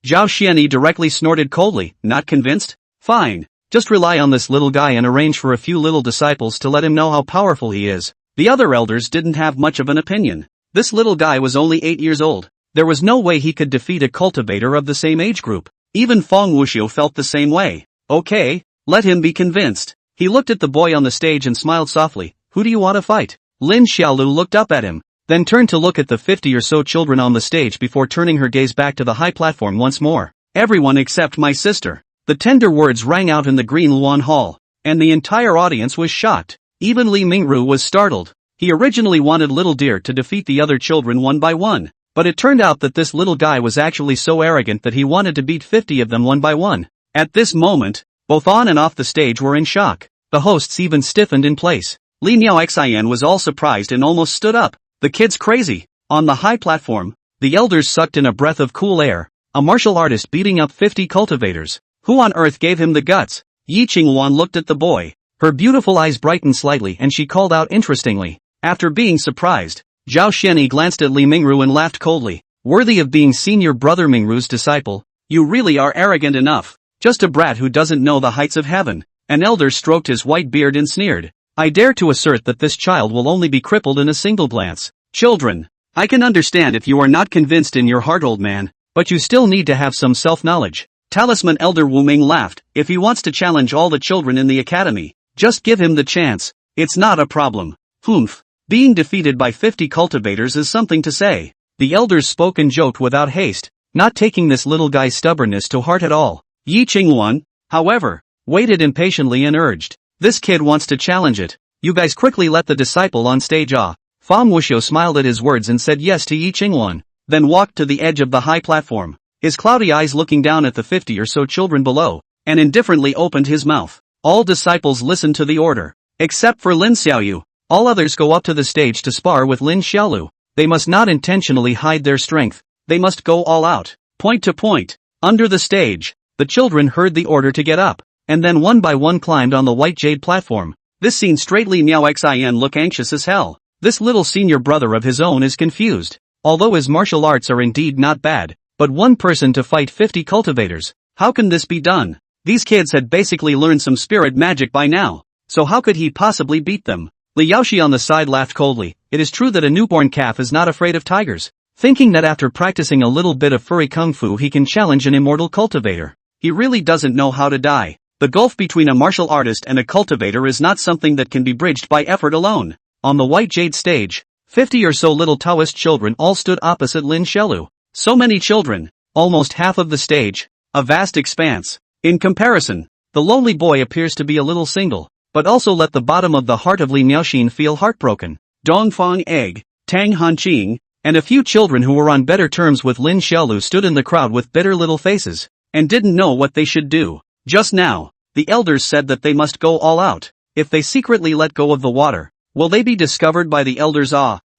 Zhao Xianyi directly snorted coldly. Not convinced? Fine. Just rely on this little guy and arrange for a few little disciples to let him know how powerful he is. The other elders didn't have much of an opinion. This little guy was only 8 years old. There was no way he could defeat a cultivator of the same age group. Even Fang Wuxiu felt the same way. Okay, let him be convinced. He looked at the boy on the stage and smiled softly. Who do you want to fight? Lin Xiaolu looked up at him, then turned to look at the 50 or so children on the stage before turning her gaze back to the high platform once more. Everyone except my sister. The tender words rang out in the Green Luan Hall, and the entire audience was shocked. Even Li Mingru was startled. He originally wanted little deer to defeat the other children one by one, but it turned out that this little guy was actually so arrogant that he wanted to beat 50 of them one by one. At this moment, both on and off the stage were in shock. The hosts even stiffened in place. Li Miaoxian was all surprised and almost stood up. The kid's crazy. On the high platform, the elders sucked in a breath of cool air. A martial artist beating up 50 cultivators. Who on earth gave him the guts? Yi Qingwan looked at the boy. Her beautiful eyes brightened slightly and she called out interestingly. After being surprised, Zhao Xianyi glanced at Li Mingru and laughed coldly. Worthy of being senior brother Mingru's disciple, you really are arrogant enough. Just a brat who doesn't know the heights of heaven. An elder stroked his white beard and sneered. I dare to assert that this child will only be crippled in a single glance. Children, I can understand if you are not convinced in your heart, old man, but you still need to have some self-knowledge. Talisman Elder Wu Ming laughed. If he wants to challenge all the children in the academy, just give him the chance. It's not a problem. Humph. Being defeated by 50 cultivators is something to say. The elders spoke and joked without haste, not taking this little guy's stubbornness to heart at all. Yi Qingwan, however, waited impatiently and urged. This kid wants to challenge it. You guys quickly let the disciple on stage off. Fang Wuxiu smiled at his words and said yes to Yi Qingwan, then walked to the edge of the high platform, his cloudy eyes looking down at the 50 or so children below, and indifferently opened his mouth. All disciples listened to the order, except for Lin Xiaoyu. All others go up to the stage to spar with Lin Xiaolu. They must not intentionally hide their strength. They must go all out, point to point. Under the stage, the children heard the order to get up, and then one by one climbed on the white jade platform. This scene straightly Miao Xian look anxious as hell. This little senior brother of his own is confused. Although his martial arts are indeed not bad, but one person to fight 50 cultivators, how can this be done? These kids had basically learned some spirit magic by now, so how could he possibly beat them? Li Yaoshi on the side laughed coldly. It is true that a newborn calf is not afraid of tigers, thinking that after practicing a little bit of furry kung fu he can challenge an immortal cultivator. He really doesn't know how to die. The gulf between a martial artist and a cultivator is not something that can be bridged by effort alone. On the white jade stage, 50 or so little Taoist children all stood opposite Lin Xiaolu. So many children, almost half of the stage, a vast expanse. In comparison, the lonely boy appears to be a little single, but also let the bottom of the heart of Li Miaoxin feel heartbroken. Dongfang Egg, Tang Hanqing, and a few children who were on better terms with Lin Xiaolu stood in the crowd with bitter little faces, and didn't know what they should do. Just now, the elders said that they must go all out. If they secretly let go of the water, will they be discovered by the elders?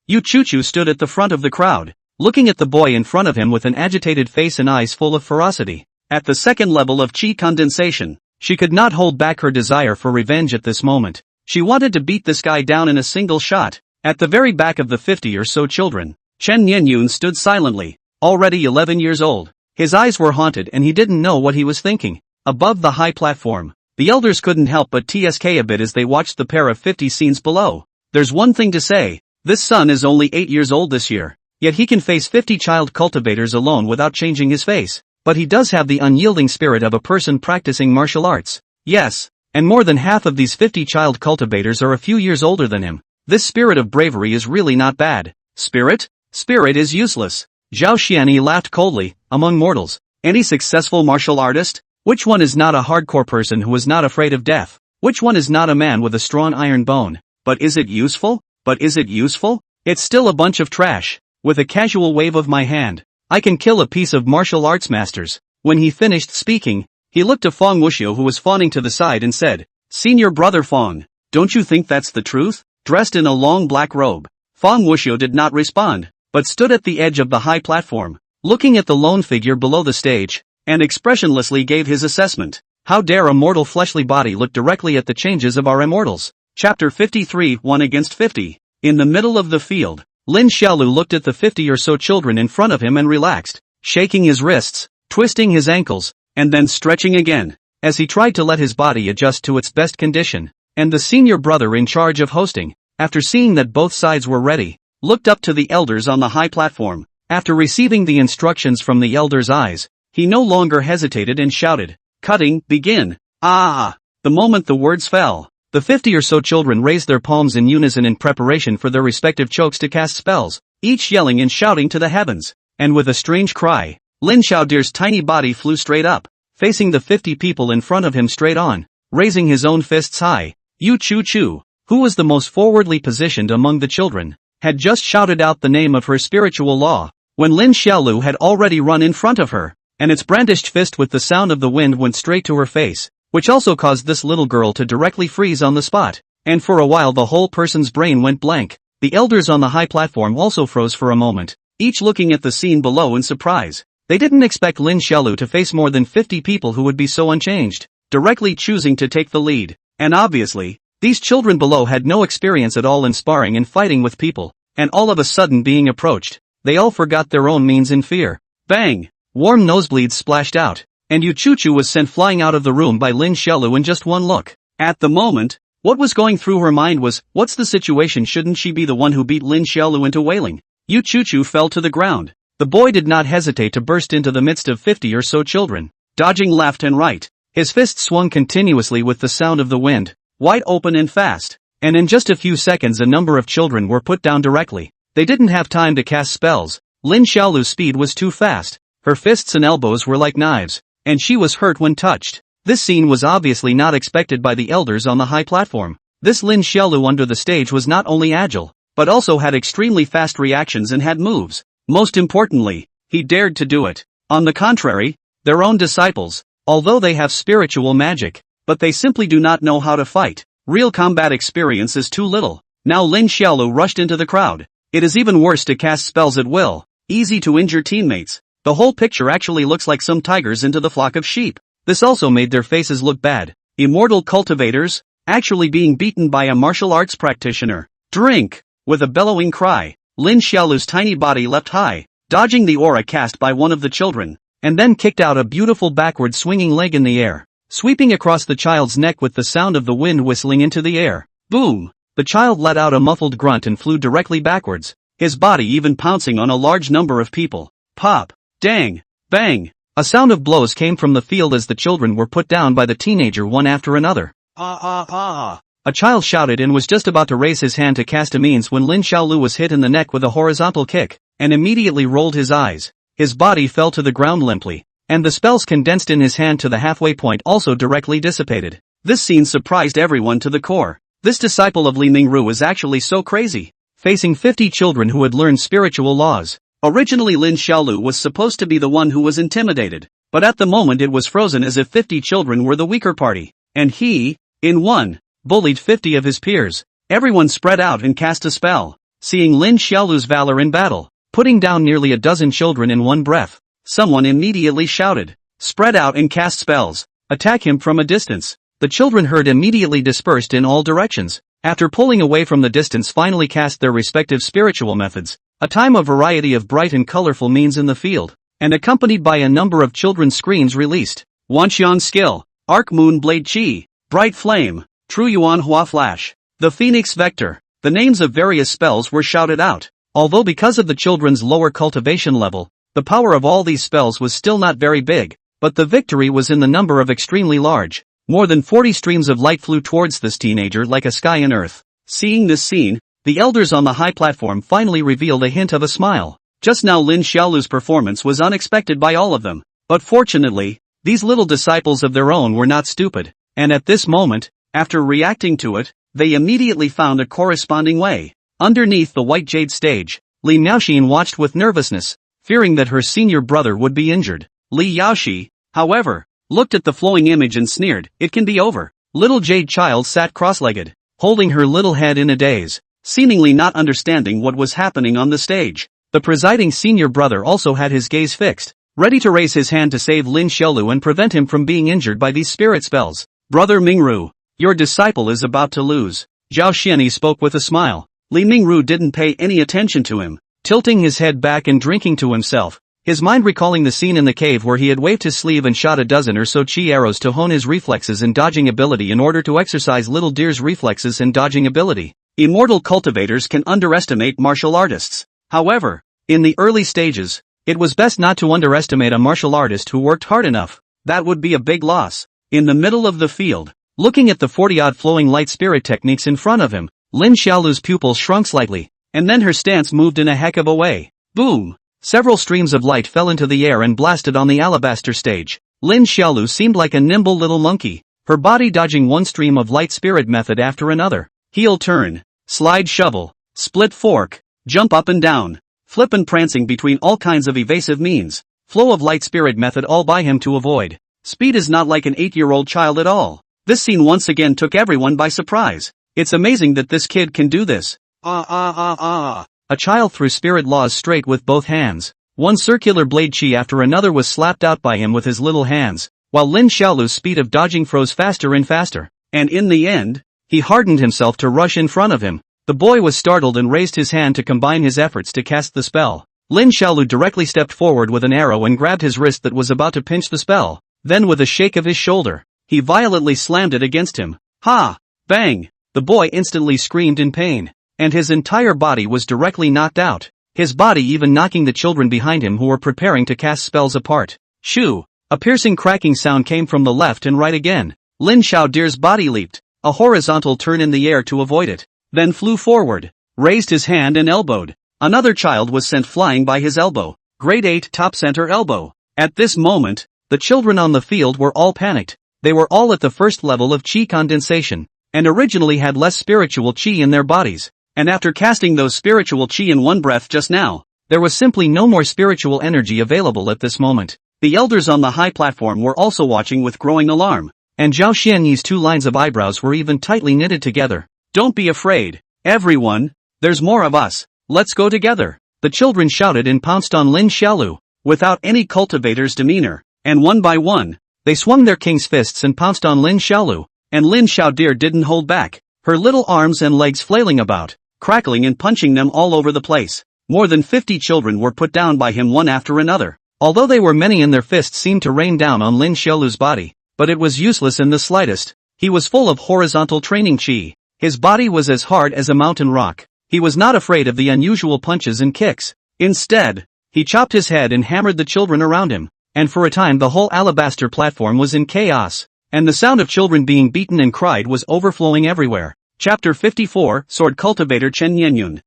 Yu Chuchu stood at the front of the crowd, looking at the boy in front of him with an agitated face and eyes full of ferocity. At the second level of qi condensation, she could not hold back her desire for revenge at this moment. She wanted to beat this guy down in a single shot. At the very back of the 50 or so children, Chen Nianyun stood silently, already 11 years old. His eyes were haunted and he didn't know what he was thinking. Above the high platform, the elders couldn't help but tsk a bit as they watched the pair of 50 scenes below. There's one thing to say, this son is only 8 years old this year, yet he can face 50 child cultivators alone without changing his face. But he does have the unyielding spirit of a person practicing martial arts. Yes, and more than half of these 50 child cultivators are a few years older than him. This spirit of bravery is really not bad. Spirit? Spirit is useless. Zhao Xianyi laughed coldly. Among mortals, any successful martial artist? Which one is not a hardcore person who is not afraid of death? Which one is not a man with a strong iron bone? But is it useful? It's still a bunch of trash. With a casual wave of my hand, I can kill a piece of martial arts masters. When he finished speaking, he looked to Fang Wuxiu who was fawning to the side and said, Senior brother Fang, don't you think that's the truth? Dressed in a long black robe, Fang Wuxiu did not respond, but stood at the edge of the high platform, looking at the lone figure below the stage, and expressionlessly gave his assessment. How dare a mortal fleshly body look directly at the changes of our immortals? Chapter 53 1 against 50. In the middle of the field, Lin Xiaolu looked at the 50 or so children in front of him and relaxed, shaking his wrists, twisting his ankles, and then stretching again, as he tried to let his body adjust to its best condition. And the senior brother in charge of hosting, after seeing that both sides were ready, looked up to the elders on the high platform. After receiving the instructions from the elders' eyes, he no longer hesitated and shouted, Cutting, begin. The moment the words fell, the 50 or so children raised their palms in unison in preparation for their respective chokes to cast spells, each yelling and shouting to the heavens. And with a strange cry, Lin Xiaodir's tiny body flew straight up, facing the 50 people in front of him straight on, raising his own fists high. Yu Chu Chu. who was the most forwardly positioned among the children, had just shouted out the name of her spiritual law, when Lin Xiaolu had already run in front of her, and its brandished fist with the sound of the wind went straight to her face, which also caused this little girl to directly freeze on the spot, and for a while the whole person's brain went blank. The elders on the high platform also froze for a moment, each looking at the scene below in surprise. They didn't expect Lin Xiaolu to face more than 50 people who would be so unchanged, directly choosing to take the lead, and obviously, these children below had no experience at all in sparring and fighting with people, and all of a sudden being approached, they all forgot their own means in fear. Bang! Warm nosebleeds splashed out, and Yu Chuchu was sent flying out of the room by Lin Xiaolu in just one look. At the moment, what was going through her mind was, what's the situation, shouldn't she be the one who beat Lin Xiaolu into wailing? Yu Chuchu fell to the ground. The boy did not hesitate to burst into the midst of 50 or so children, dodging left and right. His fists swung continuously with the sound of the wind, wide open and fast, and in just a few seconds a number of children were put down directly. They didn't have time to cast spells. Lin Xiaolu's speed was too fast. Her fists and elbows were like knives, and she was hurt when touched. This scene was obviously not expected by the elders on the high platform. This Lin Xiaolu under the stage was not only agile, but also had extremely fast reactions and had moves. Most importantly, he dared to do it. On the contrary, their own disciples, although they have spiritual magic, but they simply do not know how to fight. Real combat experience is too little. Now Lin Xiaolu rushed into the crowd. It is even worse to cast spells at will, easy to injure teammates. The whole picture actually looks like some tigers into the flock of sheep. This also made their faces look bad. Immortal cultivators, actually being beaten by a martial arts practitioner. Drink! With a bellowing cry, Lin Xiaolu's tiny body leapt high, dodging the aura cast by one of the children, and then kicked out a beautiful backward swinging leg in the air, sweeping across the child's neck with the sound of the wind whistling into the air. Boom! The child let out a muffled grunt and flew directly backwards, his body even pouncing on a large number of people. Pop! Dang! Bang! A sound of blows came from the field as the children were put down by the teenager one after another. A child shouted and was just about to raise his hand to cast a means when Lin Xiaolu was hit in the neck with a horizontal kick, and immediately rolled his eyes. His body fell to the ground limply, and the spells condensed in his hand to the halfway point also directly dissipated. This scene surprised everyone to the core. This disciple of Li Mingru is actually so crazy, facing 50 children who had learned spiritual laws. Originally Lin Xiaolu was supposed to be the one who was intimidated, but at the moment it was frozen as if 50 children were the weaker party, and he, in one, bullied 50 of his peers. Everyone spread out and cast a spell, seeing Lin Xiaolu's valor in battle, putting down nearly a dozen children in one breath. Someone immediately shouted, "Spread out and cast spells, attack him from a distance." The children heard immediately dispersed in all directions, after pulling away from the distance finally cast their respective spiritual methods. A time of variety of bright and colorful means in the field, and accompanied by a number of children's screens released. Wanxian Skill, Arc Moon Blade Chi, Bright Flame, True Yuan Hua Flash, the Phoenix Vector. The names of various spells were shouted out. Although because of the children's lower cultivation level, the power of all these spells was still not very big, but the victory was in the number of extremely large. More than 40 streams of light flew towards this teenager like a sky and earth. Seeing this scene, the elders on the high platform finally revealed a hint of a smile. Just now Lin Xiaolu's performance was unexpected by all of them, but fortunately, these little disciples of their own were not stupid, and at this moment, after reacting to it, they immediately found a corresponding way. Underneath the white jade stage, Li Miaoxin watched with nervousness, fearing that her senior brother would be injured. Li Yaoxi, however, looked at the flowing image and sneered, "It can be over." Little jade child sat cross-legged, holding her little head in a daze, seemingly not understanding what was happening on the stage. The presiding senior brother also had his gaze fixed, ready to raise his hand to save Lin Xiaolu and prevent him from being injured by these spirit spells. "Brother Mingru, your disciple is about to lose." Zhao Xianyi spoke with a smile. Li Mingru didn't pay any attention to him, tilting his head back and drinking to himself, his mind recalling the scene in the cave where he had waved his sleeve and shot a dozen or so chi arrows to hone his reflexes and dodging ability in order to exercise Little Deer's reflexes and dodging ability. Immortal cultivators can underestimate martial artists. However, in the early stages, it was best not to underestimate a martial artist who worked hard enough. That would be a big loss. In the middle of the field, looking at the 40-odd flowing light spirit techniques in front of him, Lin Xiaolu's pupils shrunk slightly, and then her stance moved in a heck of a way. Boom! Several streams of light fell into the air and blasted on the alabaster stage. Lin Xiaolu seemed like a nimble little monkey, her body dodging one stream of light spirit method after another. heel turn, slide shovel, split fork, jump up and down, flip and prancing between all kinds of evasive means, flow of light spirit method all by him to avoid. Speed is not like an 8-year-old child at all. This scene once again took everyone by surprise. It's amazing that this kid can do this. A child threw spirit laws straight with both hands. One circular blade chi after another was slapped out by him with his little hands, while Lin Xiaolu's speed of dodging froze faster and faster. And in the end, he hardened himself to rush in front of him. The boy was startled and raised his hand to combine his efforts to cast the spell. Lin Xiaolu directly stepped forward with an arrow and grabbed his wrist that was about to pinch the spell. Then with a shake of his shoulder, he violently slammed it against him. Ha! Bang! The boy instantly screamed in pain, and his entire body was directly knocked out, his body even knocking the children behind him who were preparing to cast spells apart. Shoo! A piercing cracking sound came from the left and right again. Lin Xiaodir's body leaped, a horizontal turn in the air to avoid it, then flew forward, raised his hand and elbowed. Another child was sent flying by his elbow, grade 8 top center elbow. At this moment, the children on the field were all panicked. They were all at the first level of chi condensation, and originally had less spiritual chi in their bodies, and after casting those spiritual chi in one breath just now, there was simply no more spiritual energy available at this moment. The elders on the high platform were also watching with growing alarm, and Zhao Xianyi's 2 lines of eyebrows were even tightly knitted together. Don't be afraid, everyone, there's more of us, let's go together. The children shouted and pounced on Lin Xiaolu, without any cultivator's demeanor, and one by one, they swung their king's fists and pounced on Lin Xiaolu, and Lin Xiaodir didn't hold back, her little arms and legs flailing about, crackling and punching them all over the place. More than 50 children were put down by him one after another. Although they were many and their fists seemed to rain down on Lin Xiaolu's body, but it was useless in the slightest. He was full of horizontal training chi. His body was as hard as a mountain rock. He was not afraid of the unusual punches and kicks. Instead, he chopped his head and hammered the children around him, and for a time the whole alabaster platform was in chaos, and the sound of children being beaten and cried was overflowing everywhere. Chapter 54, Sword Cultivator Chen Yenyun.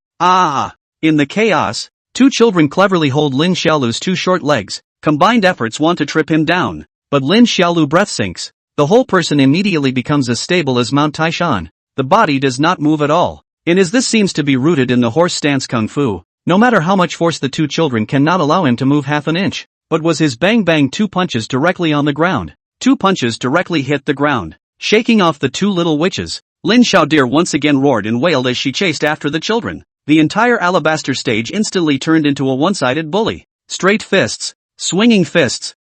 In the chaos, 2 children cleverly hold Lin Xiaolu's 2 short legs. Combined efforts want to trip him down, but Lin Xiaolu breath sinks. The whole person immediately becomes as stable as Mount Taishan. The body does not move at all. And as this seems to be rooted in the horse stance kung fu, no matter how much force the 2 children cannot allow him to move half an inch. But was his bang bang 2 punches directly on the ground. 2 punches directly hit the ground, shaking off the 2 little witches. Lin Xiaodir once again roared and wailed as she chased after the children. The entire alabaster stage instantly turned into a one-sided bully. Straight fists, swinging fists,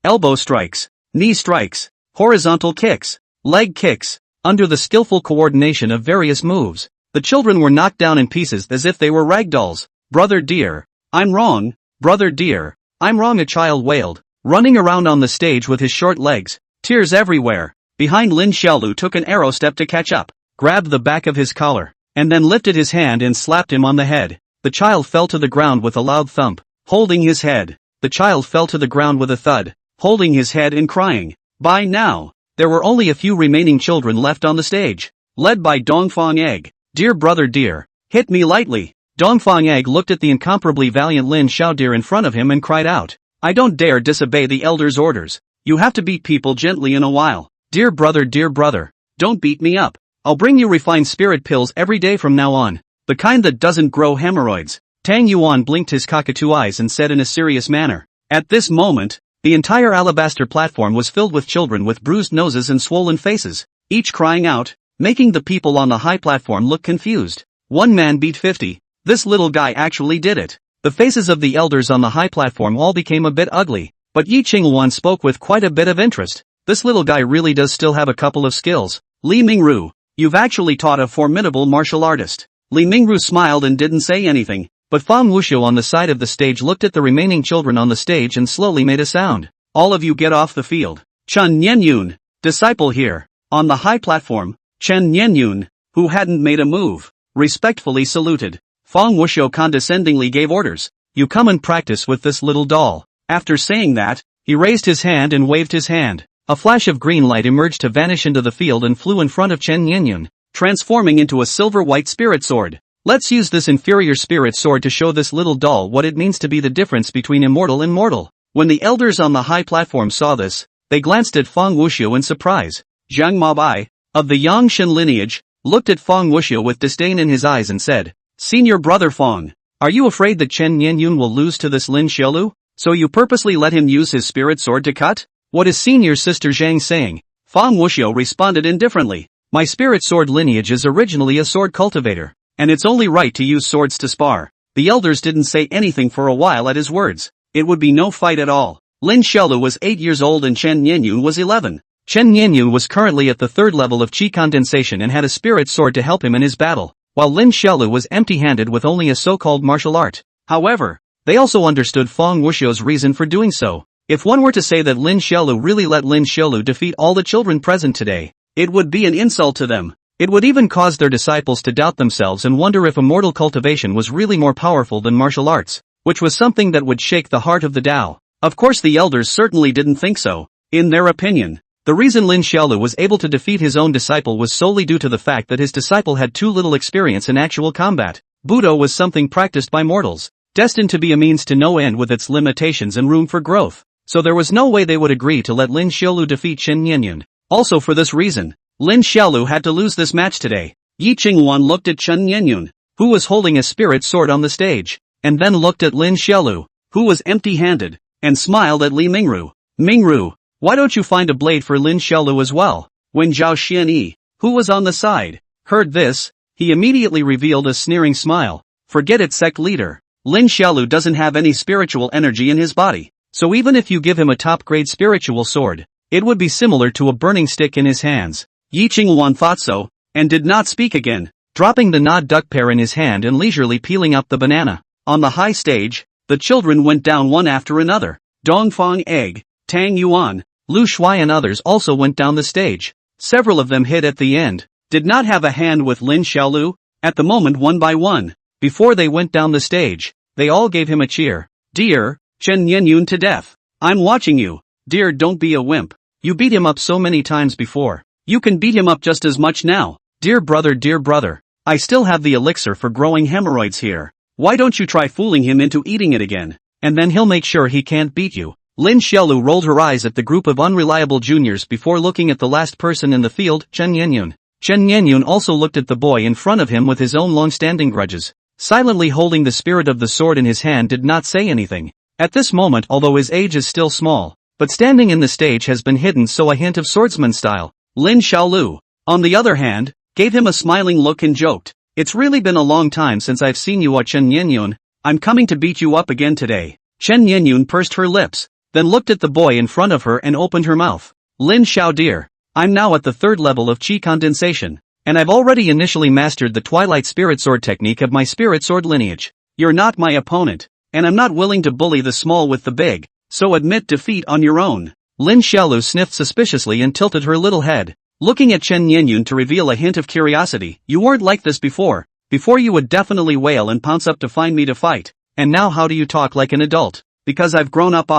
elbow strikes, knee strikes, horizontal kicks, leg kicks. Under the skillful coordination of various moves, the children were knocked down in pieces as if they were ragdolls. Brother dear, I'm wrong, brother dear, I'm wrong, a child wailed, running around on the stage with his short legs, tears everywhere. Behind Lin Xiaolu took an arrow step to catch up, grabbed the back of his collar, and then lifted his hand and slapped him on the head. The child fell to the ground with a loud thump, holding his head. The child fell to the ground with a thud, holding his head and crying. By now, there were only a few remaining children left on the stage, led by Dongfang Egg. Dear brother dear, hit me lightly. Dongfang Egg looked at the incomparably valiant Lin Xiaodir in front of him and cried out, I don't dare disobey the elder's orders. You have to beat people gently in a while. Dear brother, don't beat me up. I'll bring you refined spirit pills every day from now on, the kind that doesn't grow hemorrhoids. Tang Yuan blinked his cockatoo eyes and said in a serious manner. At this moment, the entire alabaster platform was filled with children with bruised noses and swollen faces, each crying out, making the people on the high platform look confused. One man beat 50. This little guy actually did it. The faces of the elders on the high platform all became a bit ugly, but Yi Qingwan spoke with quite a bit of interest. This little guy really does still have a couple of skills. Li Mingru, you've actually taught a formidable martial artist. Li Mingru smiled and didn't say anything, but Fang Wuxiu on the side of the stage looked at the remaining children on the stage and slowly made a sound. All of you get off the field. Chen Yenyun, disciple here. On the high platform, Chen Yenyun, who hadn't made a move, respectfully saluted. Fang Wuxiu condescendingly gave orders. You come and practice with this little doll. After saying that, he raised his hand and waved his hand. A flash of green light emerged to vanish into the field and flew in front of Chen Yenyun, transforming into a silver-white spirit sword. Let's use this inferior spirit sword to show this little doll what it means to be the difference between immortal and mortal. When the elders on the high platform saw this, they glanced at Fang Wuxiu in surprise. Zhang Mabai, of the Yangshan lineage, looked at Feng Wuxiu with disdain in his eyes and said, "Senior brother Feng, are you afraid that Chen Nianyun will lose to this Lin Xiaolu? So you purposely let him use his spirit sword to cut? What is senior sister Zhang saying?" Feng Wuxiu responded indifferently. "My spirit sword lineage is originally a sword cultivator, and it's only right to use swords to spar." The elders didn't say anything for a while at his words. It would be no fight at all. Lin Xiaolu was 8 years old and Chen Nianyun was 11. Chen Nianyun was currently at the 3rd level of qi condensation and had a spirit sword to help him in his battle, while Lin Xiaolu was empty-handed with only a so-called martial art. However, they also understood Feng Wuxiu's reason for doing so. If one were to say that Lin Xiaolu really let Lin Xiaolu defeat all the children present today, it would be an insult to them. It would even cause their disciples to doubt themselves and wonder if immortal cultivation was really more powerful than martial arts, which was something that would shake the heart of the Tao. Of course the elders certainly didn't think so. In their opinion, the reason Lin Xiaolu was able to defeat his own disciple was solely due to the fact that his disciple had too little experience in actual combat. Budo was something practiced by mortals, destined to be a means to no end with its limitations and room for growth. So there was no way they would agree to let Lin Xiaolu defeat Chen Nianyun. Also for this reason, Lin Xiaolu had to lose this match today. Yi Qingwan looked at Chen Nianyun, who was holding a spirit sword on the stage, and then looked at Lin Xiaolu, who was empty-handed, and smiled at Li Mingru. "Mingru, why don't you find a blade for Lin Xiaolu as well?" When Zhao Xianyi, who was on the side, heard this, he immediately revealed a sneering smile. "Forget it, sect leader. Lin Xiaolu doesn't have any spiritual energy in his body, so even if you give him a top-grade spiritual sword, it would be similar to a burning stick in his hands." Yi Qingwan thought so, and did not speak again, dropping the Nod duck pear in his hand and leisurely peeling up the banana. On the high stage, the children went down one after another. Dongfang Egg, Tang Yuan, Lu Shuai and others also went down the stage. Several of them hid at the end, did not have a hand with Lin Xiaolu, at the moment one by one. Before they went down the stage, they all gave him a cheer. "Dear, Chen Nianyun to death. I'm watching you. Dear, don't be a wimp. You beat him up so many times before. You can beat him up just as much now. Dear brother, I still have the elixir for growing hemorrhoids here. Why don't you try fooling him into eating it again, and then he'll make sure he can't beat you." Lin Xiaolu rolled her eyes at the group of unreliable juniors before looking at the last person in the field, Chen Nianyun. Chen Nianyun also looked at the boy in front of him with his own long-standing grudges. Silently holding the spirit of the sword in his hand, did not say anything. At this moment, although his age is still small, but standing in the stage has been hidden, so a hint of swordsman style. Lin Xiaolu, on the other hand, gave him a smiling look and joked, "It's really been a long time since I've seen you at Chen Nianyun. I'm coming to beat you up again today." Chen Nianyun pursed her lips, then looked at the boy in front of her and opened her mouth. "Lin Xiao dear, I'm now at the 3rd level of qi condensation, and I've already initially mastered the Twilight Spirit Sword technique of my spirit sword lineage. You're not my opponent, and I'm not willing to bully the small with the big, so admit defeat on your own." Lin Xiaolu sniffed suspiciously and tilted her little head, looking at Chen Nianyun to reveal a hint of curiosity. "You weren't like this before. Before you would definitely wail and pounce up to find me to fight, and now how do you talk like an adult?" "Because I've grown up."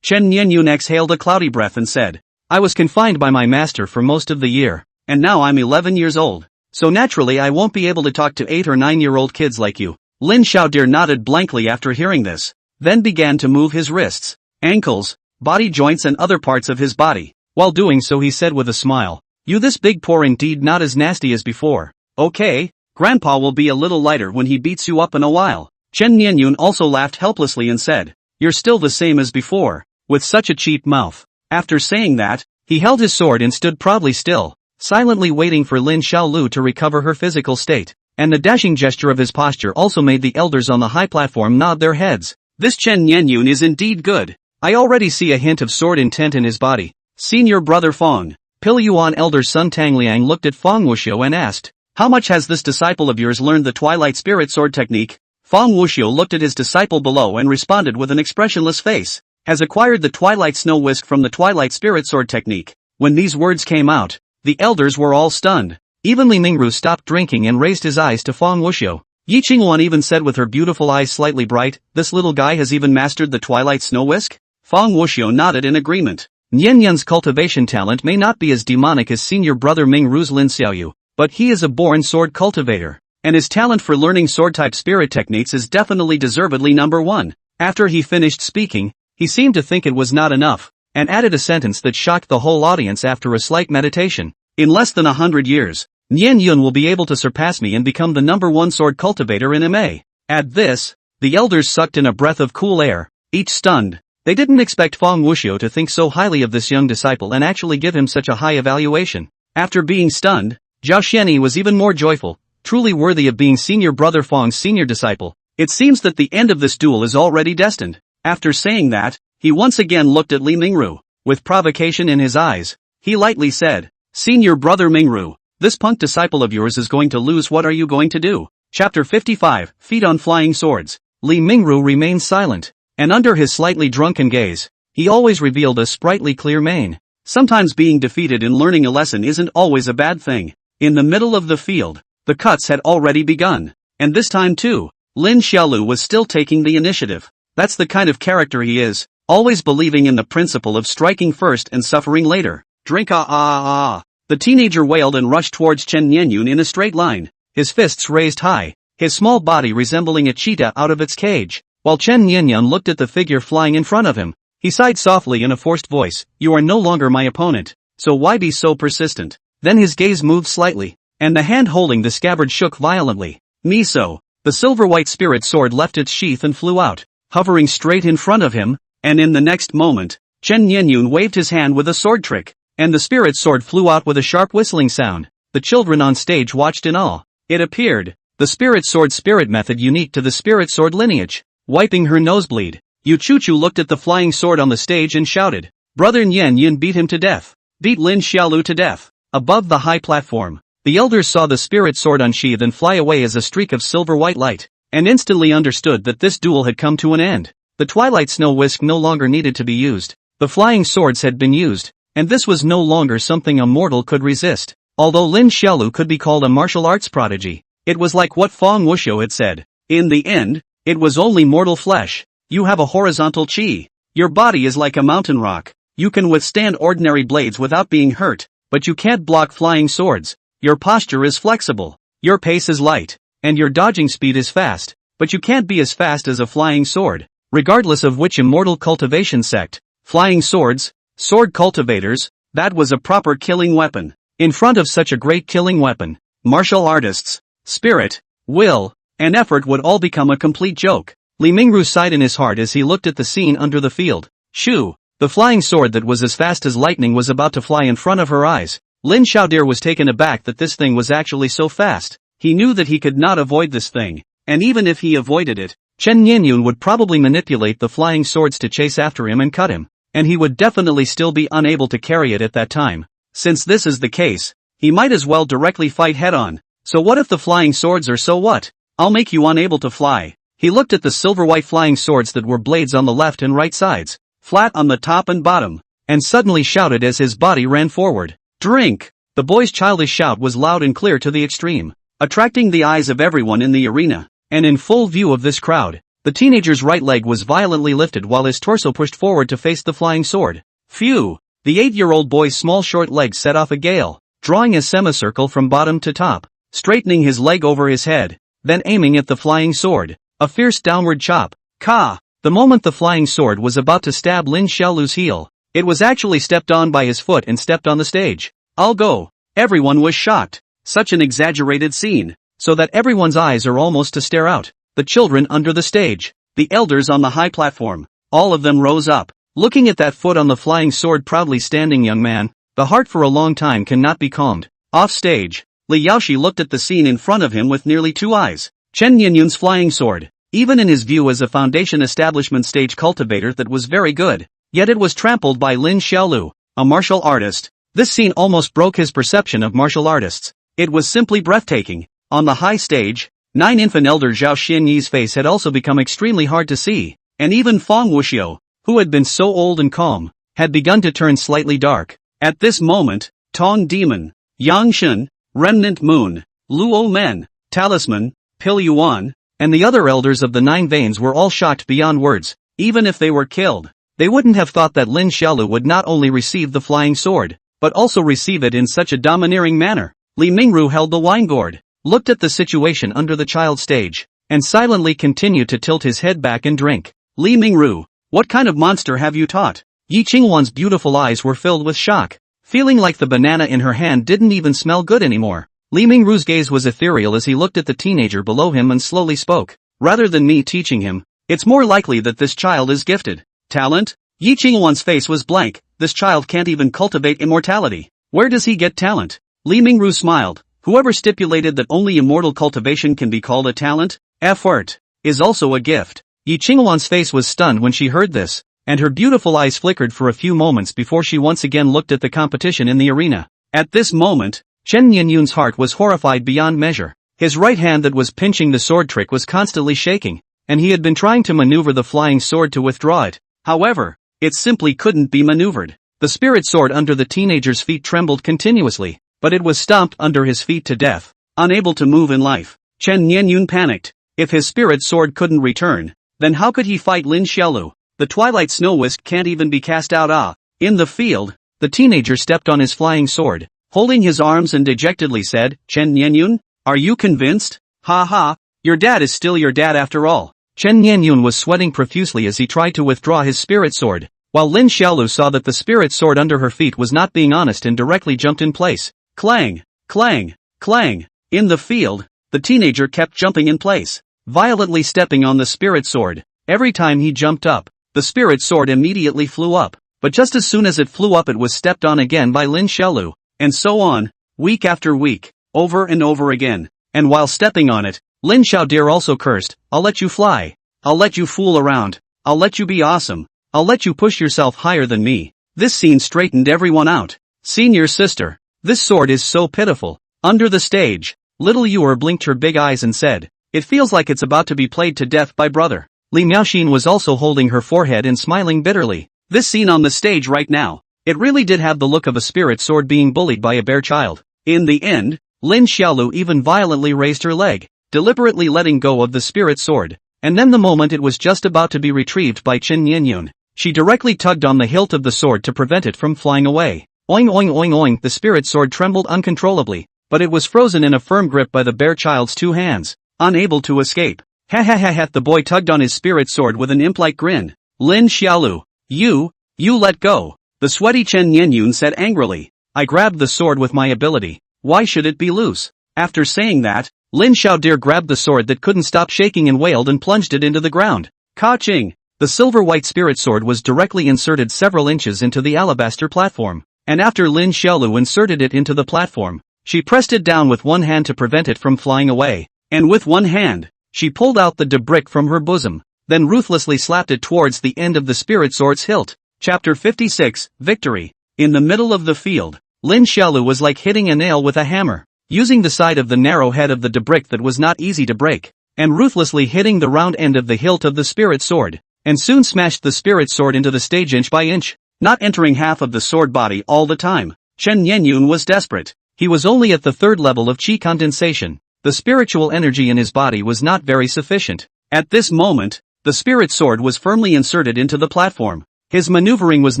Chen Nianyun exhaled a cloudy breath and said, "I was confined by my master for most of the year, and now I'm 11 years old, so naturally I won't be able to talk to 8 or 9-year-old kids like you." Lin Xiaodir nodded blankly after hearing this, then began to move his wrists, ankles, body joints and other parts of his body. While doing so he said with a smile, "You this big pore indeed, not as nasty as before. Okay, Grandpa will be a little lighter when he beats you up in a while." Chen Nianyun also laughed helplessly and said, "You're still the same as before, with such a cheap mouth." After saying that, he held his sword and stood proudly still, silently waiting for Lin Xiaolu to recover her physical state, and the dashing gesture of his posture also made the elders on the high platform nod their heads. "This Chen Nianyun is indeed good. I already see a hint of sword intent in his body." Senior brother Feng, Pilyuan elder son Tangliang looked at Feng Wuxiu and asked, "How much has this disciple of yours learned the Twilight Spirit Sword technique?" Feng Wuxiu looked at his disciple below and responded with an expressionless face, "Has acquired the Twilight Snow Whisk from the Twilight Spirit Sword technique." When these words came out, the elders were all stunned. Even Li Mingru stopped drinking and raised his eyes to Feng Wuxiu. Yi Qingwan even said with her beautiful eyes slightly bright, "This little guy has even mastered the Twilight Snow Whisk?" Feng Wuxiu nodded in agreement. Nianyun's cultivation talent may not be as demonic as senior brother Mingru's Lin Xiaoyu, but he is a born sword cultivator, and his talent for learning sword-type spirit techniques is definitely deservedly number one. After he finished speaking, he seemed to think it was not enough, and added a sentence that shocked the whole audience after a slight meditation. "In less than 100 years, Nian Yun will be able to surpass me and become the #1 sword cultivator in MA. At this, the elders sucked in a breath of cool air, each stunned. They didn't expect Feng Wuxiu to think so highly of this young disciple and actually give him such a high evaluation. After being stunned, Zhao Xianyi was even more joyful, truly worthy of being senior brother Feng's senior disciple. It seems that the end of this duel is already destined. After saying that, he once again looked at Li Mingru. With provocation in his eyes, he lightly said, "Senior brother Mingru, this punk disciple of yours is going to lose. What are you going to do?" Chapter 55, Feet on Flying Swords. Li Mingru remained silent, and under his slightly drunken gaze, he always revealed a sprightly clear mane. Sometimes being defeated in learning a lesson isn't always a bad thing. In the middle of the field, the cuts had already begun. And this time too, Lin Xiaolu was still taking the initiative. That's the kind of character he is, always believing in the principle of striking first and suffering later. Drink ah. The teenager wailed and rushed towards Chen Nianyun in a straight line, his fists raised high, his small body resembling a cheetah out of its cage. While Chen Nianyun looked at the figure flying in front of him, he sighed softly in a forced voice, "You are no longer my opponent, so why be so persistent?" Then his gaze moved slightly, and the hand holding the scabbard shook violently. Miso, the silver-white spirit sword left its sheath and flew out, hovering straight in front of him, and in the next moment, Chen Nianyun waved his hand with a sword trick, and the spirit sword flew out with a sharp whistling sound. The children on stage watched in awe. It appeared, the spirit sword spirit method unique to the spirit sword lineage. Wiping her nosebleed, Yu Chuchu looked at the flying sword on the stage and shouted, "Brother Nian Yin beat him to death. Beat Lin Xiaolu to death." Above the high platform, the elders saw the spirit sword unsheathe and fly away as a streak of silver-white light, and instantly understood that this duel had come to an end. The twilight snow whisk no longer needed to be used. The flying swords had been used, and this was no longer something a mortal could resist. Although Lin Xiaolu could be called a martial arts prodigy, it was like what Feng Wuxiu had said. In the end, it was only mortal flesh. You have a horizontal chi. Your body is like a mountain rock. You can withstand ordinary blades without being hurt, but you can't block flying swords. Your posture is flexible. Your pace is light, and your dodging speed is fast, but you can't be as fast as a flying sword. Regardless of which immortal cultivation sect, flying swords, sword cultivators, that was a proper killing weapon. In front of such a great killing weapon, martial artists, spirit, will, and effort would all become a complete joke. Li Mingru sighed in his heart as he looked at the scene under the field. Shoo! The flying sword that was as fast as lightning was about to fly in front of her eyes. Lin Xiaodir was taken aback that this thing was actually so fast. He knew that he could not avoid this thing, and even if he avoided it, Chen Nianyun would probably manipulate the flying swords to chase after him and cut him, and he would definitely still be unable to carry it at that time. Since this is the case, he might as well directly fight head-on. So what if the flying swords are so what? I'll make you unable to fly. He looked at the silver-white flying swords that were blades on the left and right sides, flat on the top and bottom, and suddenly shouted as his body ran forward. Drink! The boy's childish shout was loud and clear to the extreme, attracting the eyes of everyone in the arena, and in full view of this crowd, the teenager's right leg was violently lifted while his torso pushed forward to face the flying sword. Phew! The 8-year-old boy's small short legs set off a gale, drawing a semicircle from bottom to top, straightening his leg over his head, then aiming at the flying sword. A fierce downward chop. Ka! The moment the flying sword was about to stab Lin Xiaolu's heel, it was actually stepped on by his foot and stepped on the stage. I'll go. Everyone was shocked. Such an exaggerated scene, so that everyone's eyes are almost to stare out. The children under the stage, the elders on the high platform, all of them rose up, looking at that foot on the flying sword proudly standing young man. The heart for a long time cannot be calmed. Off stage, Li Yaoshi looked at the scene in front of him with nearly 2 eyes. Chen Nianyun's flying sword, even in his view as a foundation establishment stage cultivator that was very good, yet it was trampled by Lin Xiaolu, a martial artist. This scene almost broke his perception of martial artists. It was simply breathtaking. On the high stage, 9 infant elder Zhao Xianyi's face had also become extremely hard to see, and even Feng Wuxiu, who had been so old and calm, had begun to turn slightly dark. At this moment, Tong Demon, Yang Shen, Remnant Moon, Luo Men, Talisman, Pil Yuan, and the other elders of the 9 veins were all shocked beyond words. Even if they were killed, they wouldn't have thought that Lin Xiaolu would not only receive the flying sword, but also receive it in such a domineering manner. Li Mingru held the wine gourd, looked at the situation under the child stage, and silently continued to tilt his head back and drink. Li Mingru, what kind of monster have you taught? Yi Qingwan's beautiful eyes were filled with shock, feeling like the banana in her hand didn't even smell good anymore. Li Mingru's gaze was ethereal as he looked at the teenager below him and slowly spoke. Rather than me teaching him, it's more likely that this child is gifted. Talent? Yi Qingwan's face was blank. This child can't even cultivate immortality. Where does he get talent? Li Mingru smiled. Whoever stipulated that only immortal cultivation can be called a talent? Effort is also a gift. Yi Qingwan's face was stunned when she heard this, and her beautiful eyes flickered for a few moments before she once again looked at the competition in the arena. At this moment, Chen Nianyun's heart was horrified beyond measure. His right hand that was pinching the sword trick was constantly shaking, and he had been trying to maneuver the flying sword to withdraw it. However, it simply couldn't be maneuvered. The spirit sword under the teenager's feet trembled continuously, but it was stomped under his feet to death. Unable to move in life, Chen Nianyun panicked. If his spirit sword couldn't return, then how could he fight Lin Xiaolu? The twilight snow whisk can't even be cast out. In the field, the teenager stepped on his flying sword, holding his arms and dejectedly said, Chen Nianyun, are you convinced? Ha ha, your dad is still your dad after all. Chen Nianyun was sweating profusely as he tried to withdraw his spirit sword, while Lin Xiaolu saw that the spirit sword under her feet was not being honest and directly jumped in place. Clang, clang, clang. In the field, the teenager kept jumping in place, violently stepping on the spirit sword. Every time he jumped up, the spirit sword immediately flew up, but just as soon as it flew up it was stepped on again by Lin Xiaolu, and so on, week after week, over and over again. And while stepping on it, Lin Xiaodir also cursed, I'll let you fly. I'll let you fool around. I'll let you be awesome. I'll let you push yourself higher than me. This scene straightened everyone out. Senior sister, this sword is so pitiful. Under the stage, little Yuer blinked her big eyes and said, it feels like it's about to be played to death by brother. Li Miaoxin was also holding her forehead and smiling bitterly. This scene on the stage right now, it really did have the look of a spirit sword being bullied by a bare child. In the end, Lin Xiaolu even violently raised her leg, deliberately letting go of the spirit sword, and then the moment it was just about to be retrieved by Chen Nianyun, she directly tugged on the hilt of the sword to prevent it from flying away. Oing oing oing oing, the spirit sword trembled uncontrollably, but it was frozen in a firm grip by the bare child's two hands, unable to escape. Ha ha ha ha, the boy tugged on his spirit sword with an imp-like grin. Lin Xiaolu, you let go, the sweaty Chen Nianyun said angrily. I grabbed the sword with my ability. Why should it be loose? After saying that, Lin Xiaodir grabbed the sword that couldn't stop shaking and wailed and plunged it into the ground. Ka-ching! The silver-white spirit sword was directly inserted several inches into the alabaster platform, and after Lin Xiaolu inserted it into the platform, she pressed it down with one hand to prevent it from flying away, and with one hand, she pulled out the debris from her bosom, then ruthlessly slapped it towards the end of the spirit sword's hilt. Chapter 56, Victory. In the middle of the field, Lin Xiaolu was like hitting a nail with a hammer, using the side of the narrow head of the debris that was not easy to break, and ruthlessly hitting the round end of the hilt of the spirit sword, and soon smashed the spirit sword into the stage inch by inch, not entering half of the sword body all the time. Chen Nianyun was desperate. He was only at the third level of qi condensation. The spiritual energy in his body was not very sufficient. At this moment, the spirit sword was firmly inserted into the platform. His maneuvering was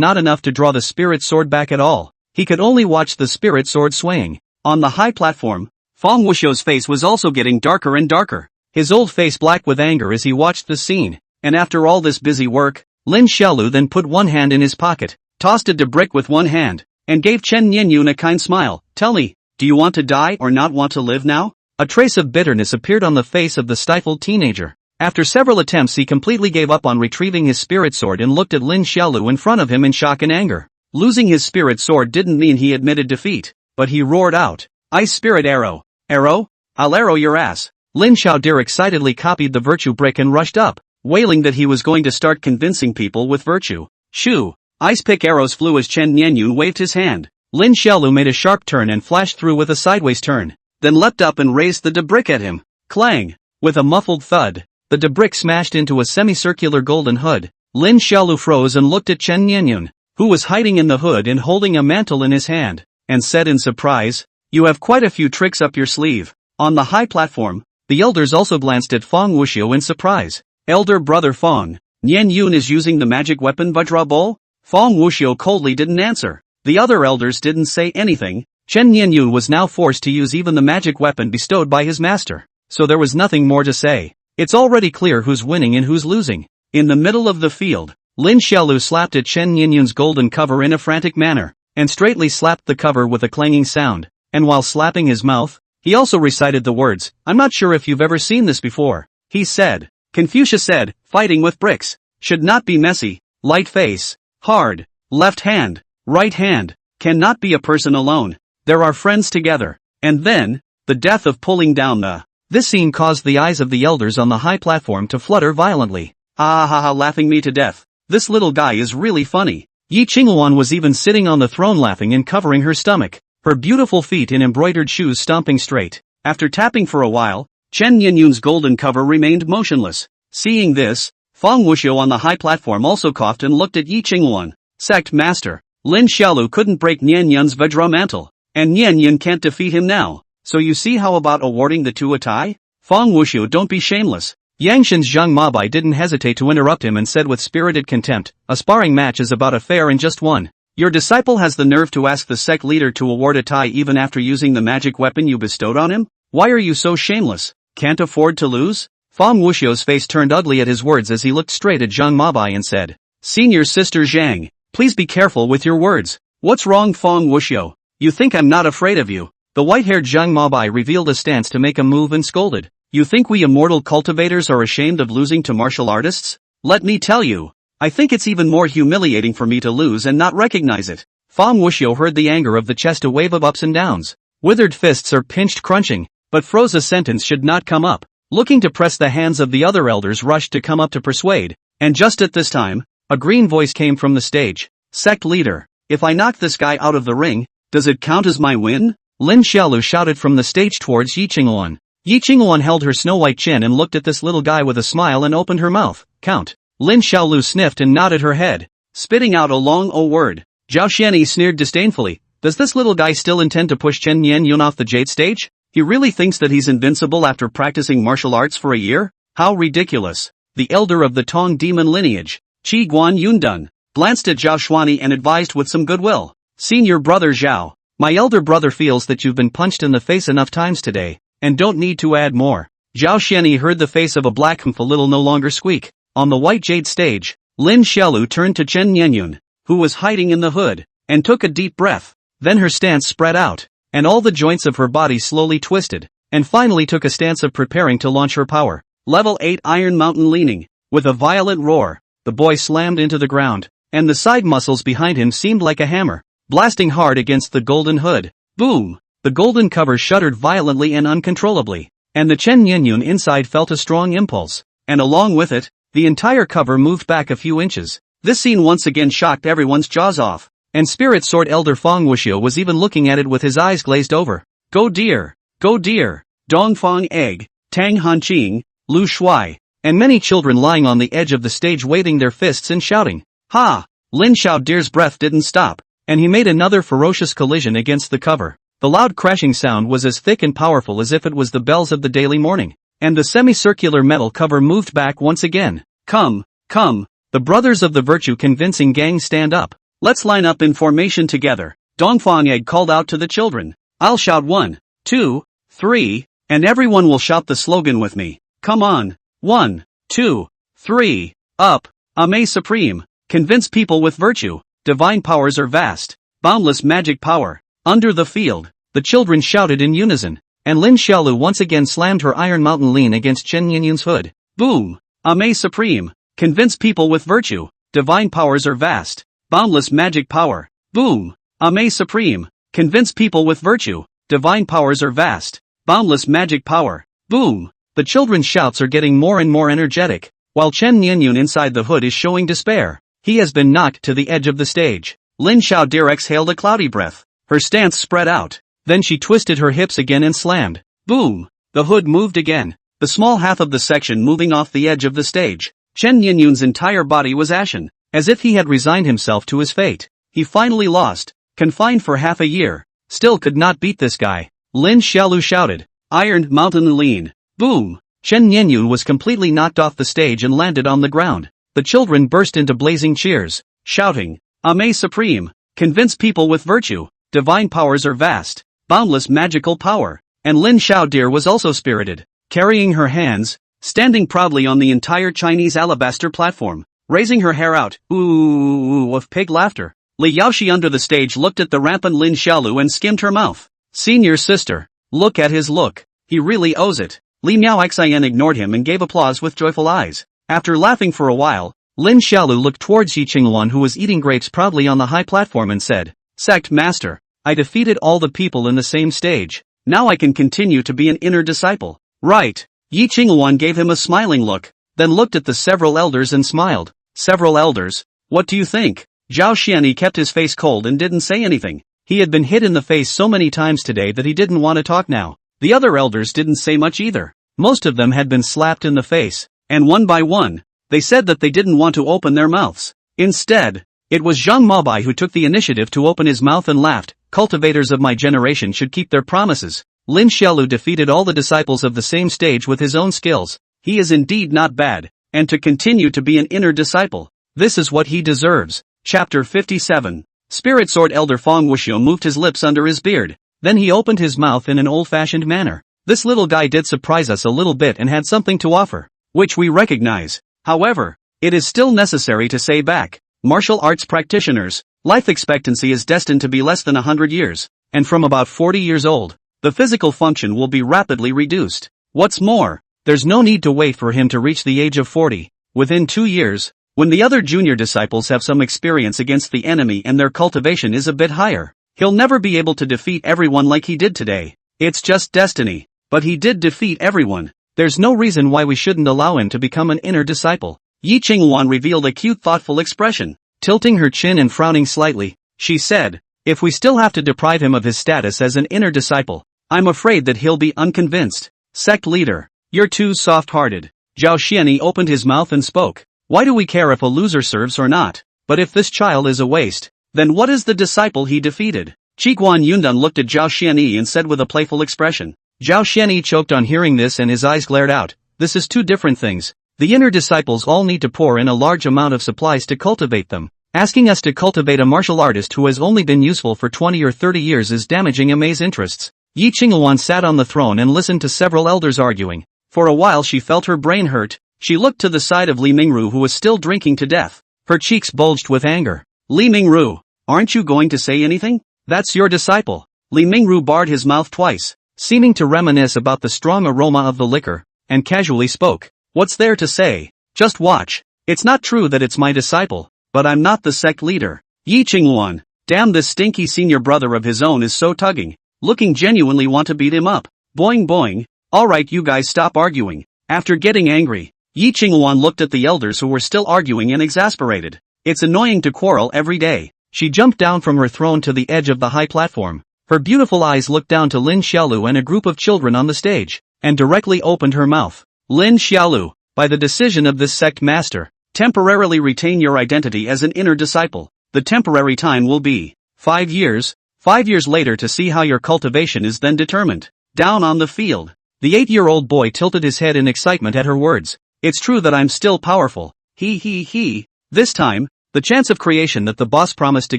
not enough to draw the spirit sword back at all. He could only watch the spirit sword swaying. On the high platform, Fang Wuxiu's face was also getting darker and darker, his old face black with anger as he watched the scene. And after all this busy work, Lin Xiaolu then put one hand in his pocket, tossed a debris with one hand, and gave Chen Nianyun a kind smile. Tell me, do you want to die or not want to live now? A trace of bitterness appeared on the face of the stifled teenager. After several attempts he completely gave up on retrieving his spirit sword and looked at Lin Xiaolu in front of him in shock and anger. Losing his spirit sword didn't mean he admitted defeat, but he roared out, Ice Spirit Arrow! Arrow? I'll arrow your ass! Lin Xiaodir excitedly copied the virtue brick and rushed up, wailing that he was going to start convincing people with virtue. Shoo! Ice pick arrows flew as Chen Nianyun waved his hand. Lin Xiaolu made a sharp turn and flashed through with a sideways turn, then leapt up and raised the debris at him. Clang! With a muffled thud, the debris smashed into a semicircular golden hood. Lin Xiaolu froze and looked at Chen Nianyun, who was hiding in the hood and holding a mantle in his hand, and said in surprise, You have quite a few tricks up your sleeve. On the high platform, the elders also glanced at Fang Wuxiu in surprise. Elder brother Fang, Nianyun is using the magic weapon Vajra Bowl? Fang Wuxiu coldly didn't answer. The other elders didn't say anything. Chen Nianyun was now forced to use even the magic weapon bestowed by his master, so there was nothing more to say. It's already clear who's winning and who's losing. In the middle of the field, Lin Xiaolu slapped at Chen Nianyun's golden cover in a frantic manner, and straightly slapped the cover with a clanging sound, and while slapping his mouth, He also recited the words, "I'm not sure if you've ever seen this before." He said, Confucius said, fighting with bricks should not be messy, light face, hard, left hand, right hand, cannot be a person alone. There are friends together. And then, the death of pulling down the. This scene caused the eyes of the elders on the high platform to flutter violently. Ah ha ha, laughing me to death. This little guy is really funny. Yi Qingluan was even sitting on the throne laughing and covering her stomach, her beautiful feet in embroidered shoes stomping straight. After tapping for a while, Chen Nianyun's golden cover remained motionless. Seeing this, Fang Wuxiu on the high platform also coughed and looked at Yi Qingluan. Sect Master, Lin Xiaolu couldn't break Nianyun's Vajra mantle, and Nianyun can't defeat him now, so you see how about awarding the two a tie? Fang Wuxiu, don't be shameless. Yangshan's Zhang Mabai didn't hesitate to interrupt him and said with spirited contempt, a sparring match is about a fair and just one. Your disciple has the nerve to ask the sect leader to award a tie even after using the magic weapon you bestowed on him? Why are you so shameless? Can't afford to lose? Fang Wuxiu's face turned ugly at his words as he looked straight at Zhang Mabai and said, Senior Sister Zhang, please be careful with your words. What's wrong, Fang Wuxiu? You think I'm not afraid of you? The white-haired Zhang Mabai revealed a stance to make a move and scolded. You think we immortal cultivators are ashamed of losing to martial artists? Let me tell you, I think it's even more humiliating for me to lose and not recognize it. Fang Wuxiu heard the anger of the chest a wave of ups and downs. Withered fists are pinched crunching, but froze a sentence should not come up. Looking to press the hands of the other elders rushed to come up to persuade, and just at this time, a green voice came from the stage. Sect leader, if I knock this guy out of the ring, does it count as my win? Lin Xiaolu shouted from the stage towards Yi Qingluan. Yi Qingluan held her snow-white chin and looked at this little guy with a smile and opened her mouth. Count. Lin Xiaolu sniffed and nodded her head, spitting out a long O word. Zhao Xianyi sneered disdainfully. Does this little guy still intend to push Chen Nianyun off the jade stage? He really thinks that he's invincible after practicing martial arts for a year? How ridiculous. The elder of the Tong demon lineage, Qi Guan Yundun, glanced at Zhao Xuanyi and advised with some goodwill. Senior brother Zhao, my elder brother feels that you've been punched in the face enough times today, and don't need to add more. Zhao Xianyi heard the face of a black humph a little no longer squeak. On the white jade stage, Lin Xiaolu turned to Chen Nianyun, who was hiding in the hood, and took a deep breath. Then her stance spread out, and all the joints of her body slowly twisted, and finally took a stance of preparing to launch her power. Level 8 Iron Mountain leaning. With a violent roar, the boy slammed into the ground, and the side muscles behind him seemed like a hammer, blasting hard against the golden hood. Boom! The golden cover shuddered violently and uncontrollably, and the Chen Nianyun inside felt a strong impulse, and along with it, the entire cover moved back a few inches. This scene once again shocked everyone's jaws off, and Spirit Sword Elder Fang Wuxiu was even looking at it with his eyes glazed over. Go dear! Go dear! Dongfang Egg, Tang Hanqing, Lu Shuai, and many children lying on the edge of the stage waving their fists and shouting. Ha! Lin Xiaodir's breath didn't stop, and he made another ferocious collision against the cover. The loud crashing sound was as thick and powerful as if it was the bells of the daily morning, and the semicircular metal cover moved back once again. Come, come, the brothers of the Virtue Convincing Gang stand up. Let's line up in formation together. Dongfang Egg called out to the children. I'll shout 1, 2, 3, and everyone will shout the slogan with me. Come on. 1, 2, 3, up. Ame Supreme. Convince people with virtue. Divine powers are vast. Boundless magic power. Under the field, the children shouted in unison, and Lin Xiaolu once again slammed her Iron Mountain lean against Chen Nianyun's hood. Boom! Ame Supreme. Convince people with virtue. Divine powers are vast. Boundless magic power. Boom! Ame Supreme. Convince people with virtue. Divine powers are vast. Boundless magic power. Boom! The children's shouts are getting more and more energetic, while Chen Nianyun inside the hood is showing despair. He has been knocked to the edge of the stage. Lin Xiaodir exhaled a cloudy breath. Her stance spread out. Then she twisted her hips again and slammed. Boom! The hood moved again, the small half of the section moving off the edge of the stage. Chen Nianyun's entire body was ashen, as if he had resigned himself to his fate. He finally lost, confined for half a year, still could not beat this guy. Lin Xiaolu shouted. Iron Mountain lean. Boom! Chen Nianyun was completely knocked off the stage and landed on the ground. The children burst into blazing cheers, shouting, Ame Supreme. Convince people with virtue. Divine powers are vast. Boundless magical power. And Lin Xiaodir was also spirited, carrying her hands, standing proudly on the entire Chinese alabaster platform, raising her hair out, ooh of pig laughter. Li Yaoxi under the stage looked at the rampant Lin Xiaolu and skimmed her mouth. Senior sister, Look at his look. He really owes it. Li Miaoxian ignored him and gave applause with joyful eyes. After laughing for a while, Lin Xiaolu looked towards Yi Qingluan who was eating grapes proudly on the high platform and said, Sect Master, I defeated all the people in the same stage. Now I can continue to be an inner disciple. Right. Yi Qingluan gave him a smiling look, then looked at the several elders and smiled. Several elders? What do you think? Zhao Xianyi kept his face cold and didn't say anything. He had been hit in the face so many times today that he didn't want to talk now. The other elders didn't say much either. Most of them had been slapped in the face, and one by one, they said that they didn't want to open their mouths. Instead, it was Zhang Maobai who took the initiative to open his mouth and laughed. Cultivators of my generation should keep their promises. Lin Xiaolu defeated all the disciples of the same stage with his own skills. He is indeed not bad, and to continue to be an inner disciple, this is what he deserves. Chapter 57. Spirit Sword Elder Fong Wuxiu moved his lips under his beard. Then he opened his mouth in an old-fashioned manner. This little guy did surprise us a little bit and had something to offer, which we recognize. However, it is still necessary to say back. Martial arts practitioners, life expectancy is destined to be less than 100 years, and from about 40 years old, the physical function will be rapidly reduced. What's more, there's no need to wait for him to reach the age of 40. Within 2 years, when the other junior disciples have some experience against the enemy and their cultivation is a bit higher, he'll never be able to defeat everyone like he did today. It's just destiny. But he did defeat everyone. There's no reason why we shouldn't allow him to become an inner disciple. Yi Qingluan revealed a cute thoughtful expression. Tilting her chin and frowning slightly, she said, if we still have to deprive him of his status as an inner disciple, I'm afraid that he'll be unconvinced. Sect leader, you're too soft-hearted. Zhao Xianyi opened his mouth and spoke. Why do we care if a loser serves or not? But if this child is a waste, then what is the disciple he defeated? Qiguan Yundan looked at Zhao Xianyi and said with a playful expression. Zhao Xianyi choked on hearing this and his eyes glared out. This is two different things. The inner disciples all need to pour in a large amount of supplies to cultivate them. Asking us to cultivate a martial artist who has only been useful for 20 or 30 years is damaging Amei's interests. Yi Qingluan sat on the throne and listened to several elders arguing. For a while she felt her brain hurt. She looked to the side of Li Mingru who was still drinking to death. Her cheeks bulged with anger. Li Mingru, aren't you going to say anything? That's your disciple. Li Mingru barred his mouth twice, seeming to reminisce about the strong aroma of the liquor, and casually spoke. What's there to say? Just watch. It's not true that it's my disciple, but I'm not the sect leader. Yi Qingluan, damn this stinky senior brother of his own is so tugging, looking genuinely want to beat him up. Boing boing. Alright you guys stop arguing. After getting angry, Yi Qingluan looked at the elders who were still arguing and exasperated. It's annoying to quarrel every day. She jumped down from her throne to the edge of the high platform. Her beautiful eyes looked down to Lin Xiaolu and a group of children on the stage, and directly opened her mouth. Lin Xiaolu, by the decision of this sect master, temporarily retain your identity as an inner disciple. The temporary time will be 5 years. 5 years later to see how your cultivation is then determined. Down on the field, the 8-year-old boy tilted his head in excitement at her words. It's true that I'm still powerful. He. This time, the chance of creation that the boss promised to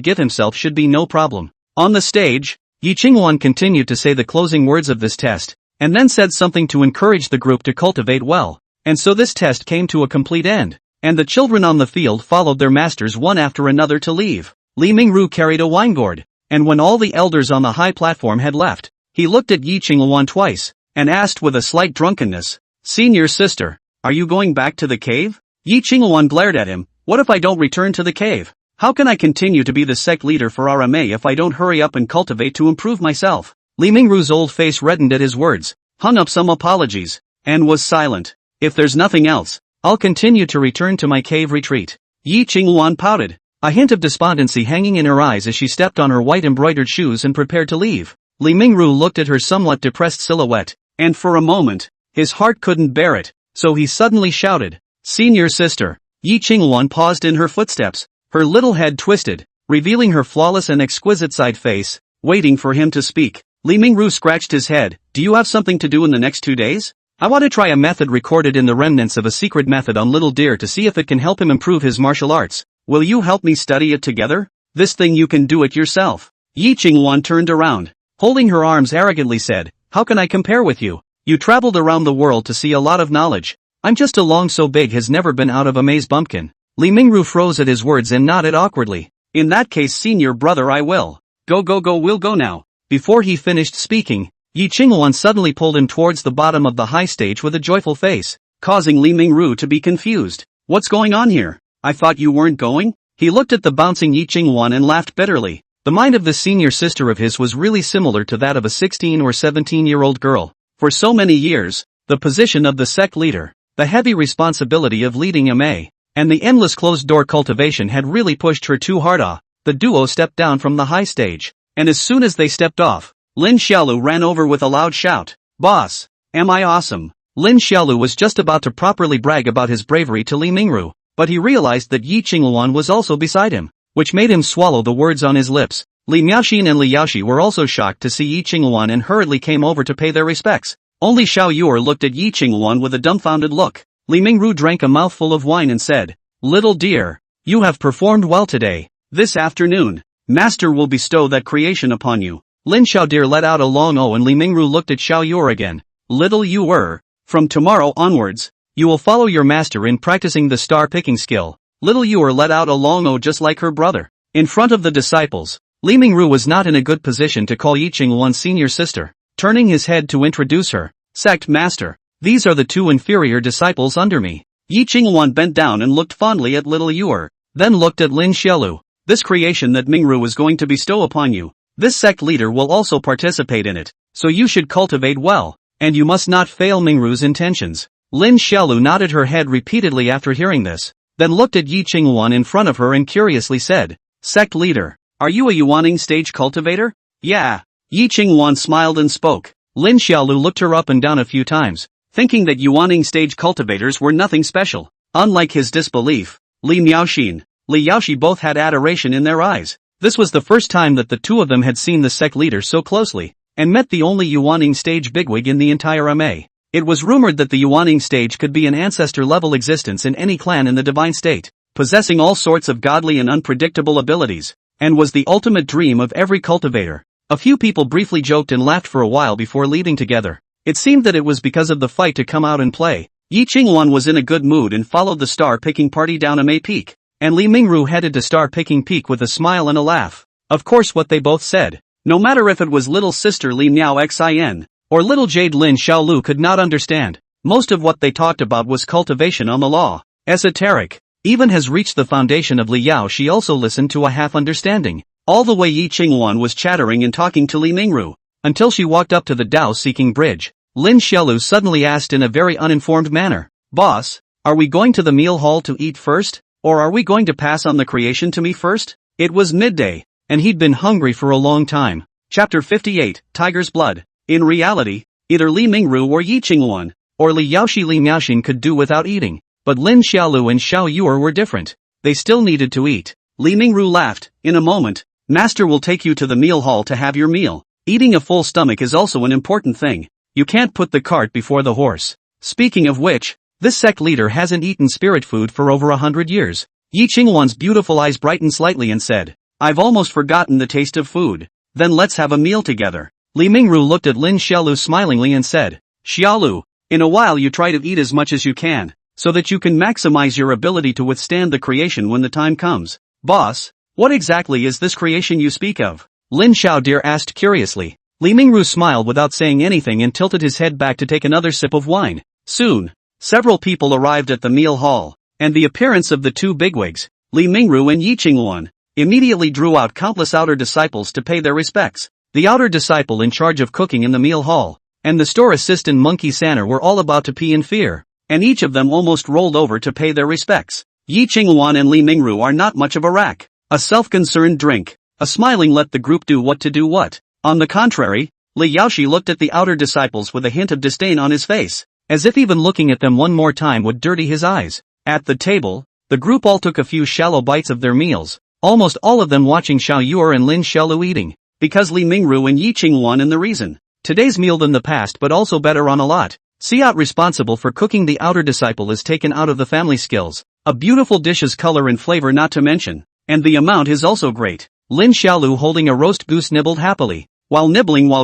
give himself should be no problem. On the stage, Yi Qingluan continued to say the closing words of this test, and then said something to encourage the group to cultivate well, and so this test came to a complete end, and the children on the field followed their masters one after another to leave. Li Mingru carried a wine gourd, and when all the elders on the high platform had left, he looked at Yi Qingluan twice, and asked with a slight drunkenness, Senior sister, are you going back to the cave? Yi Qingluan glared at him, what if I don't return to the cave? How can I continue to be the sect leader for RMA if I don't hurry up and cultivate to improve myself? Li Mingru's old face reddened at his words, hung up some apologies, and was silent. If there's nothing else, I'll continue to return to my cave retreat. Yi Qingluan pouted, a hint of despondency hanging in her eyes as she stepped on her white embroidered shoes and prepared to leave. Li Mingru looked at her somewhat depressed silhouette, and for a moment, his heart couldn't bear it, so he suddenly shouted, Senior sister. Yi Qingluan paused in her footsteps. Her little head twisted, revealing her flawless and exquisite side face, waiting for him to speak. Li Mingru scratched his head. Do you have something to do in the next 2 days? I want to try a method recorded in the remnants of a secret method on Little Deer to see if it can help him improve his martial arts. Will you help me study it together? This thing you can do it yourself. Yi Qingluan turned around, holding her arms arrogantly said, how can I compare with you? You traveled around the world to see a lot of knowledge. I'm just along so big has never been out of a maze bumpkin. Li Mingru froze at his words and nodded awkwardly. In that case senior brother I will. Go we'll go now. Before he finished speaking, Yi Qingluan suddenly pulled him towards the bottom of the high stage with a joyful face, causing Li Mingru to be confused. What's going on here? I thought you weren't going? He looked at the bouncing Yi Qingluan and laughed bitterly. The mind of this senior sister of his was really similar to that of a 16 or 17-year-old girl. For so many years, the position of the sect leader, the heavy responsibility of leading MA, and the endless closed-door cultivation had really pushed her too hard. The duo stepped down from the high stage, and as soon as they stepped off, Lin Xiaolu ran over with a loud shout. Boss, am I awesome? Lin Xiaolu was just about to properly brag about his bravery to Li Mingru, but he realized that Yi Qingluan was also beside him, which made him swallow the words on his lips. Li Miaoxin and Li Yaoxi were also shocked to see Yi Qingluan and hurriedly came over to pay their respects. Only Xiao Yuer looked at Yi Qingluan with a dumbfounded look. Li Mingru drank a mouthful of wine and said, "Little dear, you have performed well today. This afternoon, Master will bestow that creation upon you." Lin Xiaodir let out a long "oh" and Li Mingru looked at Xiao Yuer again. "Little Yuer, from tomorrow onwards, you will follow your master in practicing the star-picking skill." Little Yuer let out a long "oh" just like her brother. In front of the disciples, Li Mingru was not in a good position to call Yi Qingluan's senior sister. Turning his head to introduce her, "Sect Master, these are the two inferior disciples under me." Yi Qingluan bent down and looked fondly at little Yuer, then looked at Lin Xiaolu. "This creation that Mingru is going to bestow upon you, this sect leader will also participate in it, so you should cultivate well, and you must not fail Mingru's intentions." Lin Xiaolu nodded her head repeatedly after hearing this, then looked at Yi Qingluan in front of her and curiously said, "Sect leader, are you a Yuaning stage cultivator?" "Yeah." Yi Qingluan smiled and spoke. Lin Xiaolu looked her up and down a few times, thinking that Yuaning stage cultivators were nothing special. Unlike his disbelief, Li Miaoxin, Li Yaoxi both had adoration in their eyes. This was the first time that the two of them had seen the sect leader so closely, and met the only Yuaning stage bigwig in the entire MA. It was rumored that the Yuaning stage could be an ancestor-level existence in any clan in the divine state, possessing all sorts of godly and unpredictable abilities, and was the ultimate dream of every cultivator. A few people briefly joked and laughed for a while before leaving together. It seemed that it was because of the fight to come out and play. Yi Qingluan was in a good mood and followed the star-picking party down MA Peak, and Li Mingru headed to star-picking peak with a smile and a laugh. Of course what they both said, no matter if it was little sister Li Miao Xin, or little Jade Lin Xiaolu could not understand. Most of what they talked about was cultivation on the law, esoteric, even has reached the foundation of Li Yao. She also listened to a half-understanding. All the way Yi Qingluan was chattering and talking to Li Mingru, until she walked up to the Dao-seeking bridge. Lin Xiaolu suddenly asked in a very uninformed manner, "Boss, are we going to the meal hall to eat first, or are we going to pass on the creation to me first?" It was midday, and he'd been hungry for a long time. Chapter 58, Tiger's Blood. In reality, either Li Mingru or Yi Qingluan, or Li Yaoxi Li Miaoxin could do without eating, but Lin Xiaolu and Xiao Yuer were different. They still needed to eat. Li Mingru laughed. "In a moment, Master will take you to the meal hall to have your meal. Eating a full stomach is also an important thing. You can't put the cart before the horse." Speaking of which, this sect leader hasn't eaten spirit food for over 100 years. Yi Qingluan's beautiful eyes brightened slightly and said, "I've almost forgotten the taste of food. Then let's have a meal together." Li Mingru looked at Lin Xiaolu smilingly and said, "Xiaolu, in a while you try to eat as much as you can, so that you can maximize your ability to withstand the creation when the time comes." "Boss, what exactly is this creation you speak of?" Lin Xiaodir asked curiously. Li Mingru smiled without saying anything and tilted his head back to take another sip of wine. Soon, several people arrived at the meal hall, and the appearance of the two bigwigs, Li Mingru and Yi Qingluan, immediately drew out countless outer disciples to pay their respects. The outer disciple in charge of cooking in the meal hall, and the store assistant Monkey Sanner were all about to pee in fear, and each of them almost rolled over to pay their respects. Yi Qingluan and Li Mingru are not much of a rack, a self-concerned drink, a smiling let the group do what. On the contrary, Li Yaoxi looked at the outer disciples with a hint of disdain on his face, as if even looking at them one more time would dirty his eyes. At the table, the group all took a few shallow bites of their meals, almost all of them watching Xiao Yuer and Lin Xiaolu eating. Because Li Mingru and Yi Qingluan and the reason. Today's meal than the past but also better on a lot. Siat responsible for cooking the outer disciple is taken out of the family skills. A beautiful dish's color and flavor not to mention, and the amount is also great. Lin Xiaolu holding a roast goose nibbled happily, while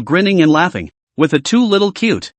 grinning and laughing, with the two little cute,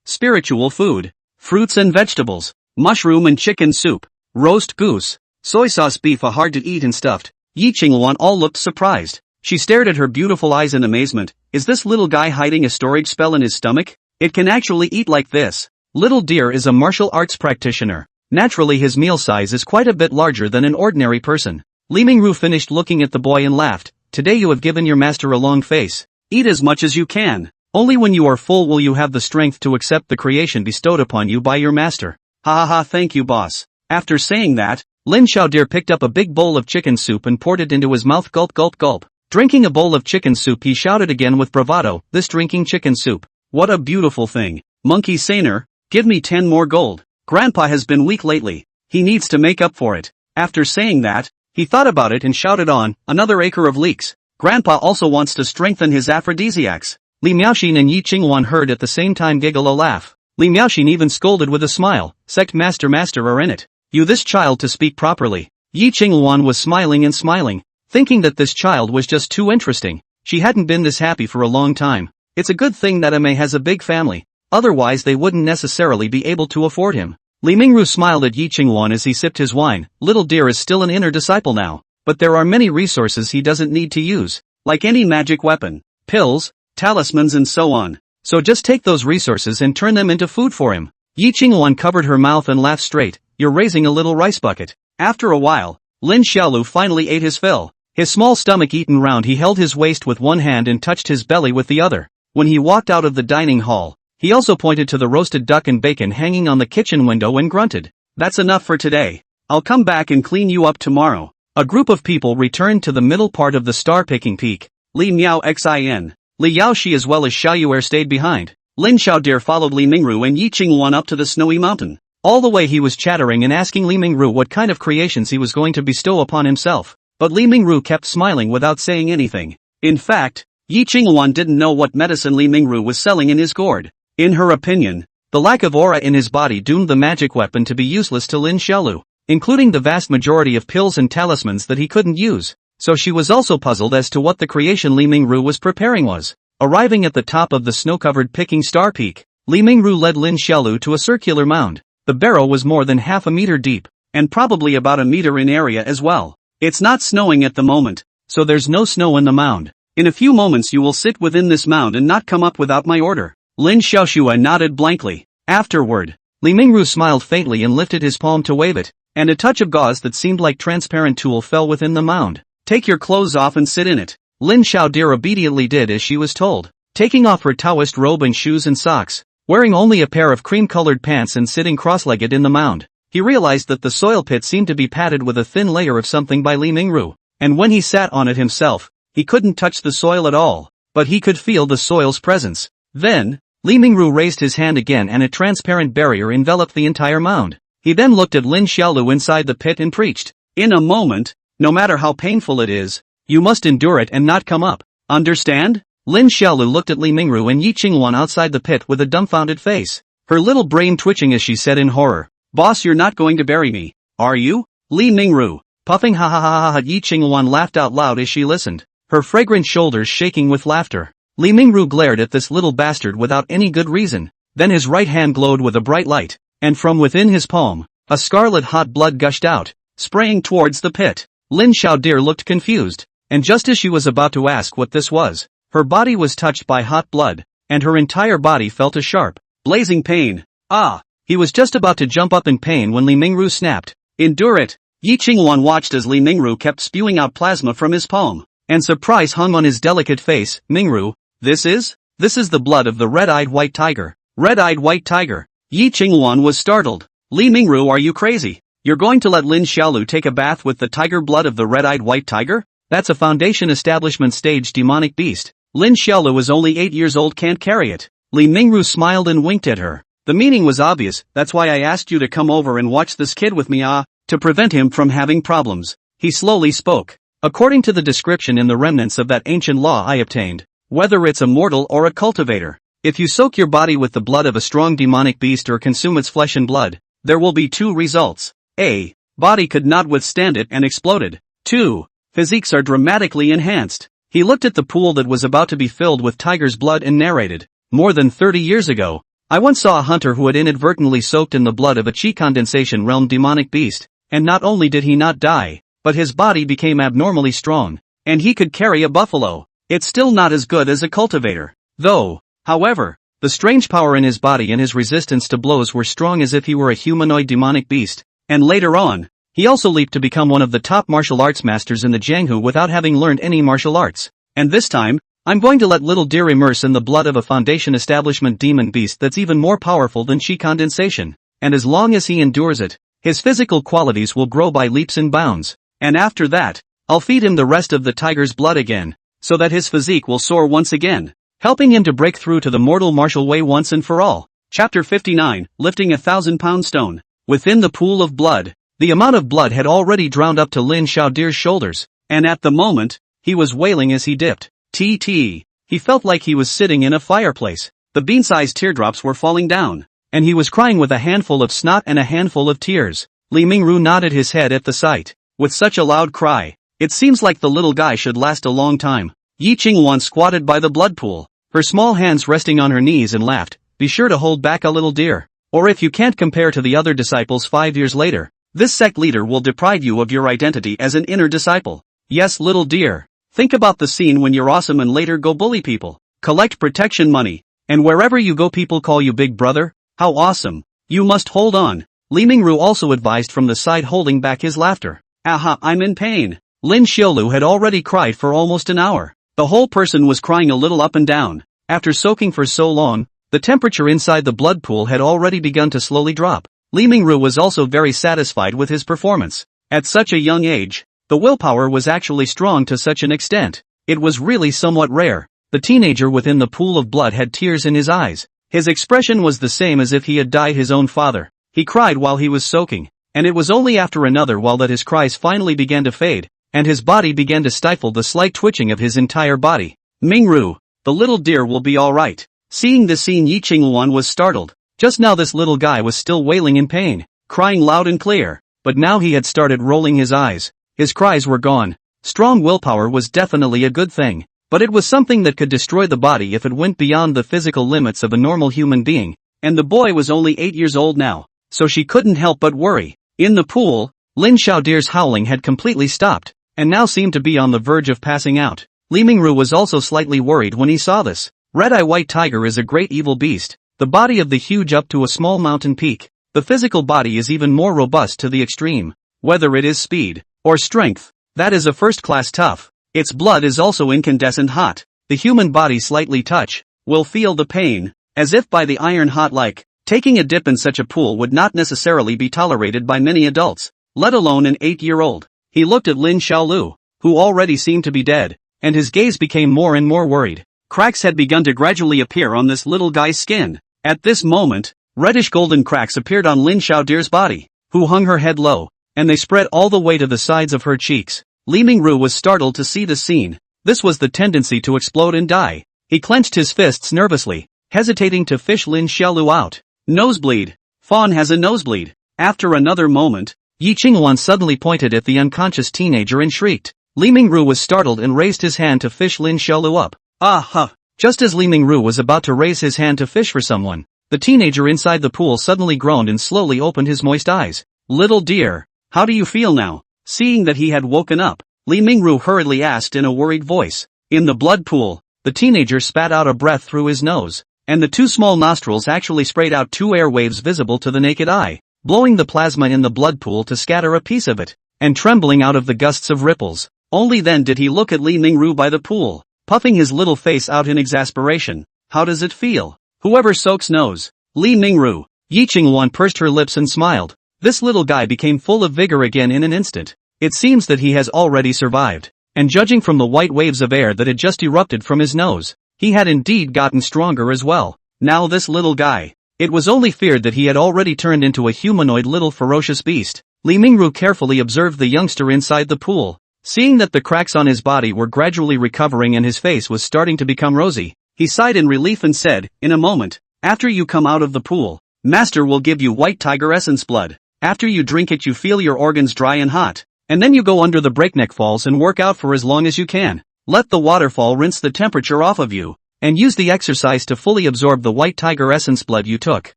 spiritual food, fruits and vegetables, mushroom and chicken soup, roast goose, soy sauce beef hard to eat and stuffed. Yi Qingluan all looked surprised. She stared at her beautiful eyes in amazement. Is this little guy hiding a storage spell in his stomach? It can actually eat like this. Little deer is a martial arts practitioner. Naturally his meal size is quite a bit larger than an ordinary person. Li Mingru finished looking at the boy and laughed. Today you have given your master a long face. Eat as much as you can. Only when you are full will you have the strength to accept the creation bestowed upon you by your master. Ha ha ha, thank you boss. After saying that, Lin Xiaodir picked up a big bowl of chicken soup and poured it into his mouth. Gulp gulp gulp. Drinking a bowl of chicken soup, he shouted again with bravado, this drinking chicken soup. What a beautiful thing. Monkey Saner, give me 10 more gold. Grandpa has been weak lately. He needs to make up for it. After saying that, he thought about it and shouted on, another acre of leeks. Grandpa also wants to strengthen his aphrodisiacs. Li Miaoxin and Yi Qingwan heard at the same time giggle a laugh. Li Miaoxin even scolded with a smile, sect master are in it. You this child to speak properly. Yi Qingwan was smiling and smiling, thinking that this child was just too interesting. She hadn't been this happy for a long time. It's a good thing that Ame has a big family, otherwise they wouldn't necessarily be able to afford him. Li Mingru smiled at Yi Qingwan as he sipped his wine. Little deer is still an inner disciple now, but there are many resources he doesn't need to use, like any magic weapon, pills, talismans and so on. So just take those resources and turn them into food for him. Yi Qingwan covered her mouth and laughed straight. You're raising a little rice bucket. After a while, Lin Xiaolu finally ate his fill. His small stomach eaten round, he held his waist with one hand and touched his belly with the other. When he walked out of the dining hall, he also pointed to the roasted duck and bacon hanging on the kitchen window and grunted. That's enough for today. I'll come back and clean you up tomorrow. A group of people returned to the middle part of the star-picking peak. Li Miao Xin, Li Yaoshi as well as Xiaoyuer stayed behind. Lin Xiaodir followed Li Mingru and Yi Qingwan up to the snowy mountain. All the way he was chattering and asking Li Mingru what kind of creations he was going to bestow upon himself. But Li Mingru kept smiling without saying anything. In fact, Yi Qingwan didn't know what medicine Li Mingru was selling in his gourd. In her opinion, the lack of aura in his body doomed the magic weapon to be useless to Lin Xiaolu, including the vast majority of pills and talismans that he couldn't use. So she was also puzzled as to what the creation Li Mingru was preparing was. Arriving at the top of the snow-covered picking star peak, Li Mingru led Lin Xiaolu to a circular mound. The barrow was more than half a meter deep, and probably about a meter in area as well. It's not snowing at the moment, so there's no snow in the mound. In a few moments you will sit within this mound and not come up without my order. Lin Xiaoxue nodded blankly. Afterward, Li Mingru smiled faintly and lifted his palm to wave it, and a touch of gauze that seemed like transparent tulle fell within the mound. Take your clothes off and sit in it. Lin Xiaodir obediently did as she was told. Taking off her Taoist robe and shoes and socks, wearing only a pair of cream-colored pants and sitting cross-legged in the mound, he realized that the soil pit seemed to be padded with a thin layer of something by Li Mingru, and when he sat on it himself, he couldn't touch the soil at all, but he could feel the soil's presence. Then, Li Mingru raised his hand again and a transparent barrier enveloped the entire mound. He then looked at Lin Xiaolu inside the pit and preached, in a moment, no matter how painful it is, you must endure it and not come up. Understand? Lin Xiaolu looked at Li Mingru and Yi Qingwan outside the pit with a dumbfounded face, her little brain twitching as she said in horror, Boss, you're not going to bury me, are you? Li Mingru, puffing ha ha ha ha ha. Yi Qingwan laughed out loud as she listened, her fragrant shoulders shaking with laughter. Li Mingru glared at this little bastard without any good reason, then his right hand glowed with a bright light, and from within his palm, a scarlet hot blood gushed out, spraying towards the pit. Lin Xiaodir looked confused, and just as she was about to ask what this was, her body was touched by hot blood, and her entire body felt a sharp, blazing pain. Ah! He was just about to jump up in pain when Li Mingru snapped, endure it. Yi Qingwan watched as Li Mingru kept spewing out plasma from his palm, and surprise hung on his delicate face. Mingru, this is the blood of the red-eyed white tiger. Red-eyed white tiger. Yi Qingwan was startled. Li Mingru, are you crazy? You're going to let Lin Xiaolu take a bath with the tiger blood of the red-eyed white tiger? That's a Foundation Establishment stage demonic beast. Lin Xiaolu is only 8 years old, can't carry it. Li Mingru smiled and winked at her. The meaning was obvious, that's why I asked you to come over and watch this kid with me, to prevent him from having problems. He slowly spoke. According to the description in the remnants of that ancient law I obtained, whether it's a mortal or a cultivator, if you soak your body with the blood of a strong demonic beast or consume its flesh and blood, there will be 2 results. A. Body could not withstand it and exploded. 2. Physiques are dramatically enhanced. He looked at the pool that was about to be filled with tiger's blood and narrated, more than 30 years ago, I once saw a hunter who had inadvertently soaked in the blood of a chi condensation realm demonic beast, and not only did he not die, but his body became abnormally strong. And he could carry a buffalo. It's still not as good as a cultivator. Though, however, the strange power in his body and his resistance to blows were strong as if he were a humanoid demonic beast. And later on, he also leaped to become one of the top martial arts masters in the Jianghu without having learned any martial arts. And this time, I'm going to let little dear immerse in the blood of a foundation establishment demon beast that's even more powerful than chi condensation. And as long as he endures it, his physical qualities will grow by leaps and bounds. And after that, I'll feed him the rest of the tiger's blood again, so that his physique will soar once again, helping him to break through to the mortal martial way once and for all. Chapter 59, Lifting a 1,000-pound Stone. Within the pool of blood, the amount of blood had already drowned up to Lin Xiaodir's shoulders, and at the moment, he was wailing as he dipped. He felt like he was sitting in a fireplace. The bean-sized teardrops were falling down, and he was crying with a handful of snot and a handful of tears. Li Mingru nodded his head at the sight. With such a loud cry, it seems like the little guy should last a long time. Yi Qingwan squatted by the blood pool, her small hands resting on her knees and laughed. Be sure to hold back a little dear. Or if you can't compare to the other disciples 5 years later, this sect leader will deprive you of your identity as an inner disciple. Yes, little dear. Think about the scene when you're awesome and later go bully people. Collect protection money. And wherever you go people call you big brother. How awesome. You must hold on. Li Mingru also advised from the side holding back his laughter. Aha, I'm in pain. Lin Xiaolu had already cried for almost an hour. The whole person was crying a little up and down. After soaking for so long, the temperature inside the blood pool had already begun to slowly drop. Li Mingru was also very satisfied with his performance. At such a young age, the willpower was actually strong to such an extent. It was really somewhat rare. The teenager within the pool of blood had tears in his eyes. His expression was the same as if he had died his own father. He cried while he was soaking, and it was only after another while that his cries finally began to fade, and his body began to stifle the slight twitching of his entire body. Mingru, the little deer will be alright. Seeing this scene, Yi Qingwan was startled. Just now this little guy was still wailing in pain, crying loud and clear, but now he had started rolling his eyes. His cries were gone. Strong willpower was definitely a good thing, but it was something that could destroy the body if it went beyond the physical limits of a normal human being, and the boy was only 8 years old now, so she couldn't help but worry. In the pool, Lin Xiaodir's howling had completely stopped, and now seemed to be on the verge of passing out. Li Mingru was also slightly worried when he saw this. Red-eye white tiger is a great evil beast, the body of the huge up to a small mountain peak. The physical body is even more robust to the extreme. Whether it is speed or strength, that is a first-class tough. Its blood is also incandescent hot. The human body slightly touch will feel the pain, as if by the iron hot like. Taking a dip in such a pool would not necessarily be tolerated by many adults, let alone an 8-year-old. He looked at Lin Xiaolu, who already seemed to be dead, and his gaze became more and more worried. Cracks had begun to gradually appear on this little guy's skin. At this moment, reddish-golden cracks appeared on Lin Xiaodir's body, who hung her head low, and they spread all the way to the sides of her cheeks. Li Mingru was startled to see the scene. This was the tendency to explode and die. He clenched his fists nervously, hesitating to fish Lin Xiaolu out. Nosebleed. Fawn has a nosebleed. After another moment, Yi Qingwan suddenly pointed at the unconscious teenager and shrieked. Li Mingru was startled and raised his hand to fish Lin Xiaolu up. Ah! Just as Li Mingru was about to raise his hand to fish for someone, the teenager inside the pool suddenly groaned and slowly opened his moist eyes. Little dear, how do you feel now? Seeing that he had woken up, Li Mingru hurriedly asked in a worried voice. In the blood pool, the teenager spat out a breath through his nose, and the two small nostrils actually sprayed out 2 air waves visible to the naked eye, blowing the plasma in the blood pool to scatter a piece of it, and trembling out of the gusts of ripples. Only then did he look at Li Mingru by the pool, puffing his little face out in exasperation. How does it feel? Whoever soaks knows. Li Mingru. Yi Qingwan pursed her lips and smiled. This little guy became full of vigor again in an instant. It seems that he has already survived, and judging from the white waves of air that had just erupted from his nose, he had indeed gotten stronger as well. Now this little guy. It was only feared that he had already turned into a humanoid little ferocious beast. Li Mingru carefully observed the youngster inside the pool. Seeing that the cracks on his body were gradually recovering and his face was starting to become rosy, he sighed in relief and said, in a moment, after you come out of the pool, Master will give you white tiger essence blood. After you drink it you feel your organs dry and hot, and then you go under the breakneck falls and work out for as long as you can. Let the waterfall rinse the temperature off of you, and use the exercise to fully absorb the white tiger essence blood you took.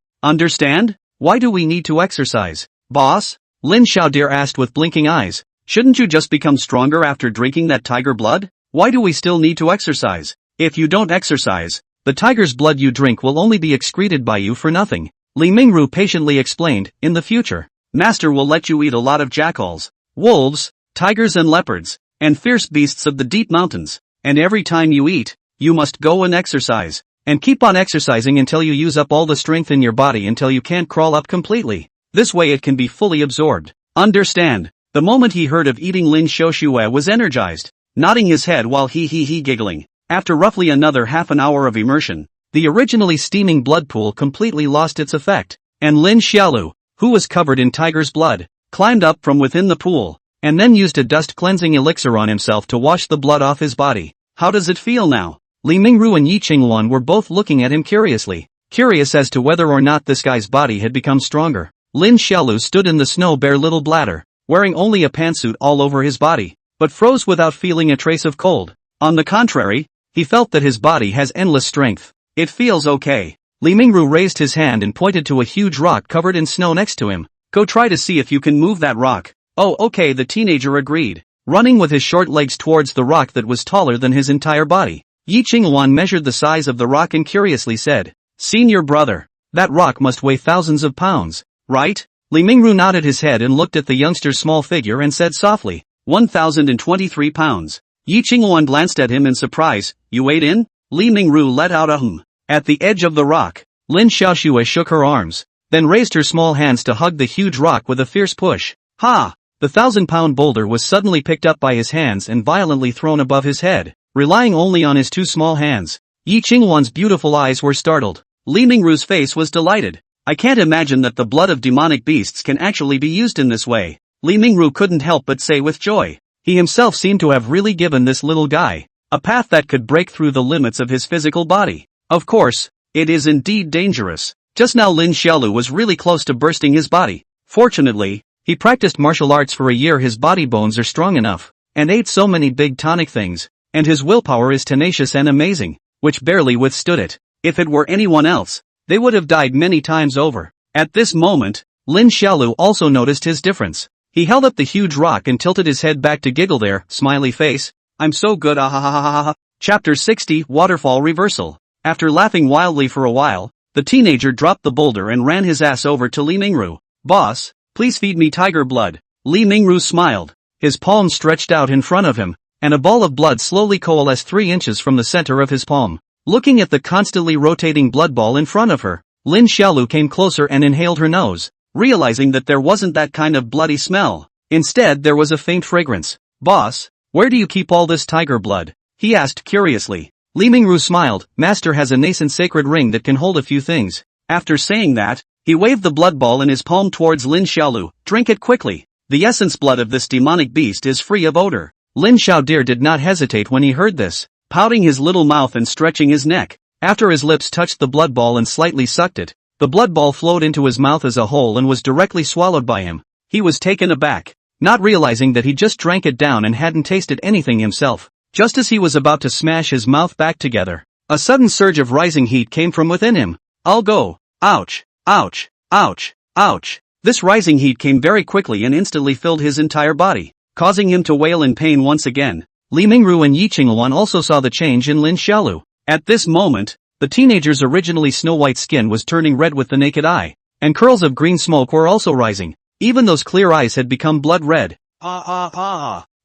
Understand? Why do we need to exercise, boss? Lin Xiaodir asked with blinking eyes. Shouldn't you just become stronger after drinking that tiger blood? Why do we still need to exercise? If you don't exercise, the tiger's blood you drink will only be excreted by you for nothing. Li Mingru patiently explained, in the future, Master will let you eat a lot of jackals, wolves, tigers and leopards, and fierce beasts of the deep mountains, and every time you eat, you must go and exercise, and keep on exercising until you use up all the strength in your body until you can't crawl up completely. This way it can be fully absorbed. Understand? The moment he heard of eating, Lin Xiaoxue was energized, nodding his head while he giggling. After roughly another half an hour of immersion, the originally steaming blood pool completely lost its effect, and Lin Xiaolu, who was covered in tiger's blood, climbed up from within the pool, and then used a dust cleansing elixir on himself to wash the blood off his body. How does it feel now? Li Mingru and Yi Qingluan were both looking at him curiously, curious as to whether or not this guy's body had become stronger. Lin Xiaolu stood in the snow bare little bladder, wearing only a pantsuit all over his body, but froze without feeling a trace of cold. On the contrary, he felt that his body has endless strength. It feels okay. Li Mingru raised his hand and pointed to a huge rock covered in snow next to him. Go try to see if you can move that rock. Oh, okay, the teenager agreed, running with his short legs towards the rock that was taller than his entire body. Yi Qingluan measured the size of the rock and curiously said, Senior brother, that rock must weigh thousands of pounds, right? Li Mingru nodded his head and looked at the youngster's small figure and said softly, 1,023 pounds. Yi Qingluan glanced at him in surprise. You weighed in? Li Mingru let out a At the edge of the rock, Lin Xiaoxue shook her arms, then raised her small hands to hug the huge rock with a fierce push. Ha! The 1,000-pound boulder was suddenly picked up by his hands and violently thrown above his head, relying only on his two small hands. Yi Qingluan's beautiful eyes were startled. Li Mingru's face was delighted. I can't imagine that the blood of demonic beasts can actually be used in this way. Li Mingru couldn't help but say with joy. He himself seemed to have really given this little guy a path that could break through the limits of his physical body. Of course, it is indeed dangerous. Just now Lin Xiaolu was really close to bursting his body. Fortunately, he practiced martial arts for a year. His body bones are strong enough, and ate so many big tonic things, and his willpower is tenacious and amazing, which barely withstood it. If it were anyone else, they would have died many times over. At this moment, Lin Xiaolu also noticed his difference. He held up the huge rock and tilted his head back to giggle there, smiley face. I'm so good, ah ha ha ha ha ha. Chapter 60, Waterfall Reversal. After laughing wildly for a while, the teenager dropped the boulder and ran his ass over to Li Mingru. Boss, please feed me tiger blood. Li Mingru smiled. His palm stretched out in front of him, and a ball of blood slowly coalesced 3 inches from the center of his palm. Looking at the constantly rotating blood ball in front of her, Lin Xiaolu came closer and inhaled her nose, realizing that there wasn't that kind of bloody smell. Instead there was a faint fragrance. Boss, where do you keep all this tiger blood? He asked curiously. Li Mingru smiled. Master has a nascent sacred ring that can hold a few things. After saying that, he waved the blood ball in his palm towards Lin Xiaolu. Drink it quickly. The essence blood of this demonic beast is free of odor. Lin Xiaodir did not hesitate when he heard this, pouting his little mouth and stretching his neck. After his lips touched the blood ball and slightly sucked it, the blood ball flowed into his mouth as a whole and was directly swallowed by him. He was taken aback, not realizing that he just drank it down and hadn't tasted anything himself. Just as he was about to smash his mouth back together, a sudden surge of rising heat came from within him. I'll go. Ouch, ouch, ouch, ouch. This rising heat came very quickly and instantly filled his entire body, causing him to wail in pain once again. Li Mingru and Yi Qingluan also saw the change in Lin Xiaolu. At this moment, the teenager's originally snow-white skin was turning red with the naked eye, and curls of green smoke were also rising. Even those clear eyes had become blood red.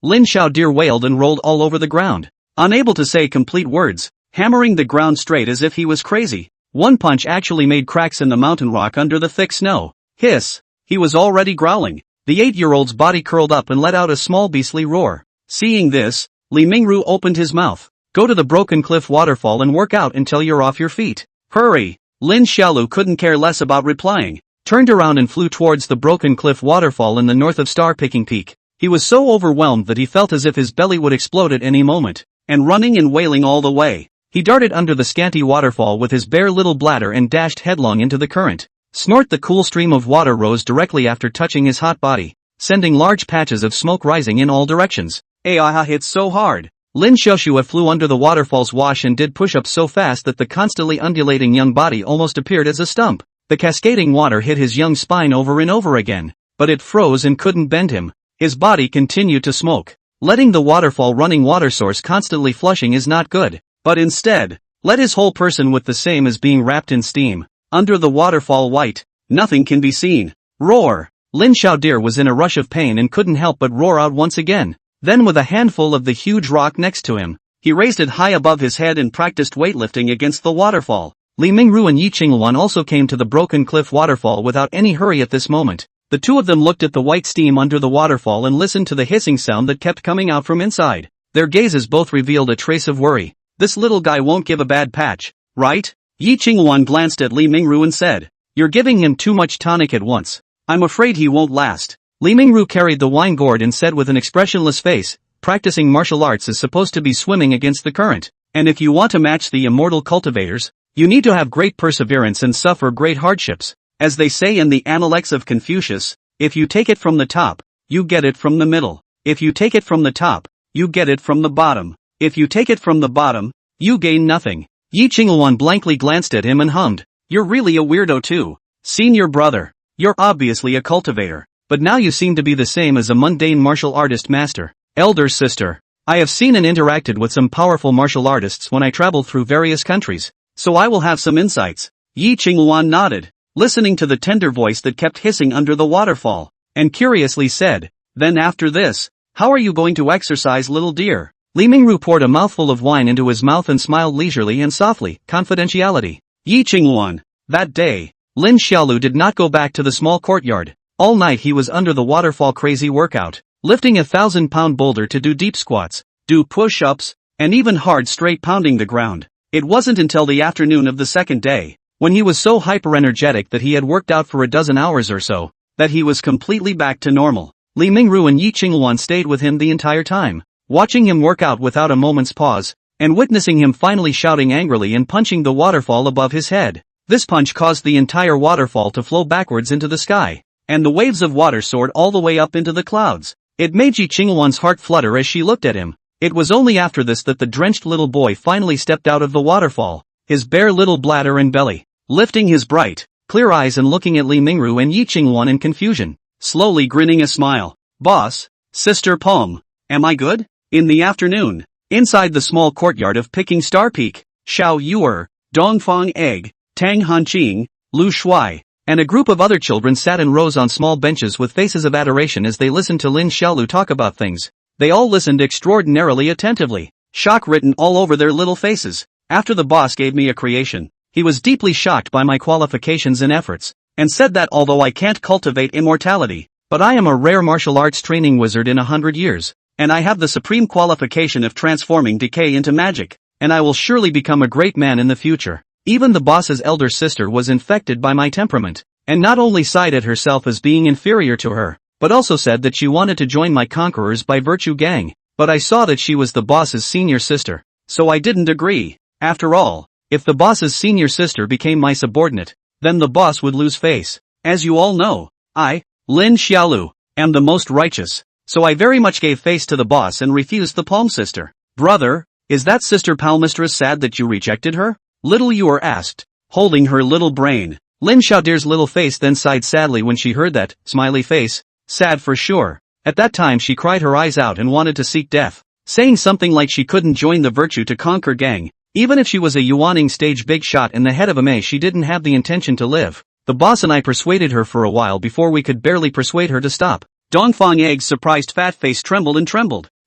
Lin Xiaodir wailed and rolled all over the ground, unable to say complete words, hammering the ground straight as if he was crazy. One punch actually made cracks in the mountain rock under the thick snow. Hiss! He was already growling. The 8-year-old's body curled up and let out a small beastly roar. Seeing this, Li Mingru opened his mouth. Go to the Broken Cliff waterfall and work out until you're off your feet. Hurry! Lin Xiaolu couldn't care less about replying, turned around and flew towards the Broken Cliff waterfall in the north of Star-Picking Peak. He was so overwhelmed that he felt as if his belly would explode at any moment, and running and wailing all the way, he darted under the scanty waterfall with his bare little bladder and dashed headlong into the current. Snort! The cool stream of water rose directly after touching his hot body, sending large patches of smoke rising in all directions. It's so hard. Lin Xiaoxue flew under the waterfall's wash and did push-ups so fast that the constantly undulating young body almost appeared as a stump. The cascading water hit his young spine over and over again, but it froze and couldn't bend him. His body continued to smoke. Letting the waterfall running water source constantly flushing is not good, but instead, let his whole person with the same as being wrapped in steam. Under the waterfall white, nothing can be seen. Roar! Lin Xiaodir was in a rush of pain and couldn't help but roar out once again. Then with a handful of the huge rock next to him, he raised it high above his head and practiced weightlifting against the waterfall. Li Mingru and Yi Qingluan also came to the broken cliff waterfall without any hurry at this moment. The two of them looked at the white steam under the waterfall and listened to the hissing sound that kept coming out from inside. Their gazes both revealed a trace of worry. This little guy won't give a bad patch, right? Yi Qingluan glanced at Li Mingru and said, "You're giving him too much tonic at once. I'm afraid he won't last." Li Mingru carried the wine gourd and said with an expressionless face, "Practicing martial arts is supposed to be swimming against the current. And if you want to match the immortal cultivators, you need to have great perseverance and suffer great hardships. As they say in the Analects of Confucius, if you take it from the top, you get it from the middle. If you take it from the top, you get it from the bottom. If you take it from the bottom, you gain nothing." Yi Qingluan blankly glanced at him and hummed, "You're really a weirdo too. Senior brother. You're obviously a cultivator, but now you seem to be the same as a mundane martial artist master." Elder sister, I have seen and interacted with some powerful martial artists when I traveled through various countries, so I will have some insights. Yi Qingluan nodded, listening to the tender voice that kept hissing under the waterfall, and curiously said, "Then after this, how are you going to exercise, little dear?" Li Mingru poured a mouthful of wine into his mouth and smiled leisurely and softly. Confidentiality. Yi Qingluan. That day, Lin Xiaolu did not go back to the small courtyard. All night he was under the waterfall crazy workout, lifting a 1,000-pound boulder to do deep squats, do push-ups, and even hard straight pounding the ground. It wasn't until the afternoon of the second day, when he was so hyper-energetic that he had worked out for a dozen hours or so, that he was completely back to normal. Li Mingru and Yi Qingluan stayed with him the entire time, watching him work out without a moment's pause, and witnessing him finally shouting angrily and punching the waterfall above his head. This punch caused the entire waterfall to flow backwards into the sky, and the waves of water soared all the way up into the clouds. It made Yi Qingluan's heart flutter as she looked at him. It was only after this that the drenched little boy finally stepped out of the waterfall, his bare little bladder and belly, lifting his bright, clear eyes and looking at Li Mingru and Yi Qingluan in confusion, slowly grinning a smile. "Boss, Sister Palm, am I good?" In the afternoon, inside the small courtyard of Picking Star Peak, Xiao Yuer, Dongfang Egg, Tang Hanqing, Lu Shuai, and a group of other children sat in rows on small benches with faces of adoration as they listened to Lin Xiaolu talk about things. They all listened extraordinarily attentively, shock written all over their little faces. "After the boss gave me a creation, he was deeply shocked by my qualifications and efforts, and said that although I can't cultivate immortality, but I am a rare martial arts training wizard in 100 years, and I have the supreme qualification of transforming decay into magic, and I will surely become a great man in the future." Even the boss's elder sister was infected by my temperament, and not only sighed at herself as being inferior to her, but also said that she wanted to join my Conquerors by Virtue gang, but I saw that she was the boss's senior sister, so I didn't agree. After all, if the boss's senior sister became my subordinate, then the boss would lose face. As you all know, I, Lin Xiaolu, am the most righteous, so I very much gave face to the boss and refused the Palm sister. "Brother, is that Sister Palmistress sad that you rejected her?" Little Yuer asked, holding her little brain. Lin Xiaodir's little face then sighed sadly when she heard that, smiley face, sad for sure. At that time she cried her eyes out and wanted to seek death, saying something like she couldn't join the Virtue to Conquer gang. Even if she was a Yuaning stage big shot in the head of a Mei, she didn't have the intention to live. The boss and I persuaded her for a while before we could barely persuade her to stop. Dongfang Egg's surprised fat face trembled,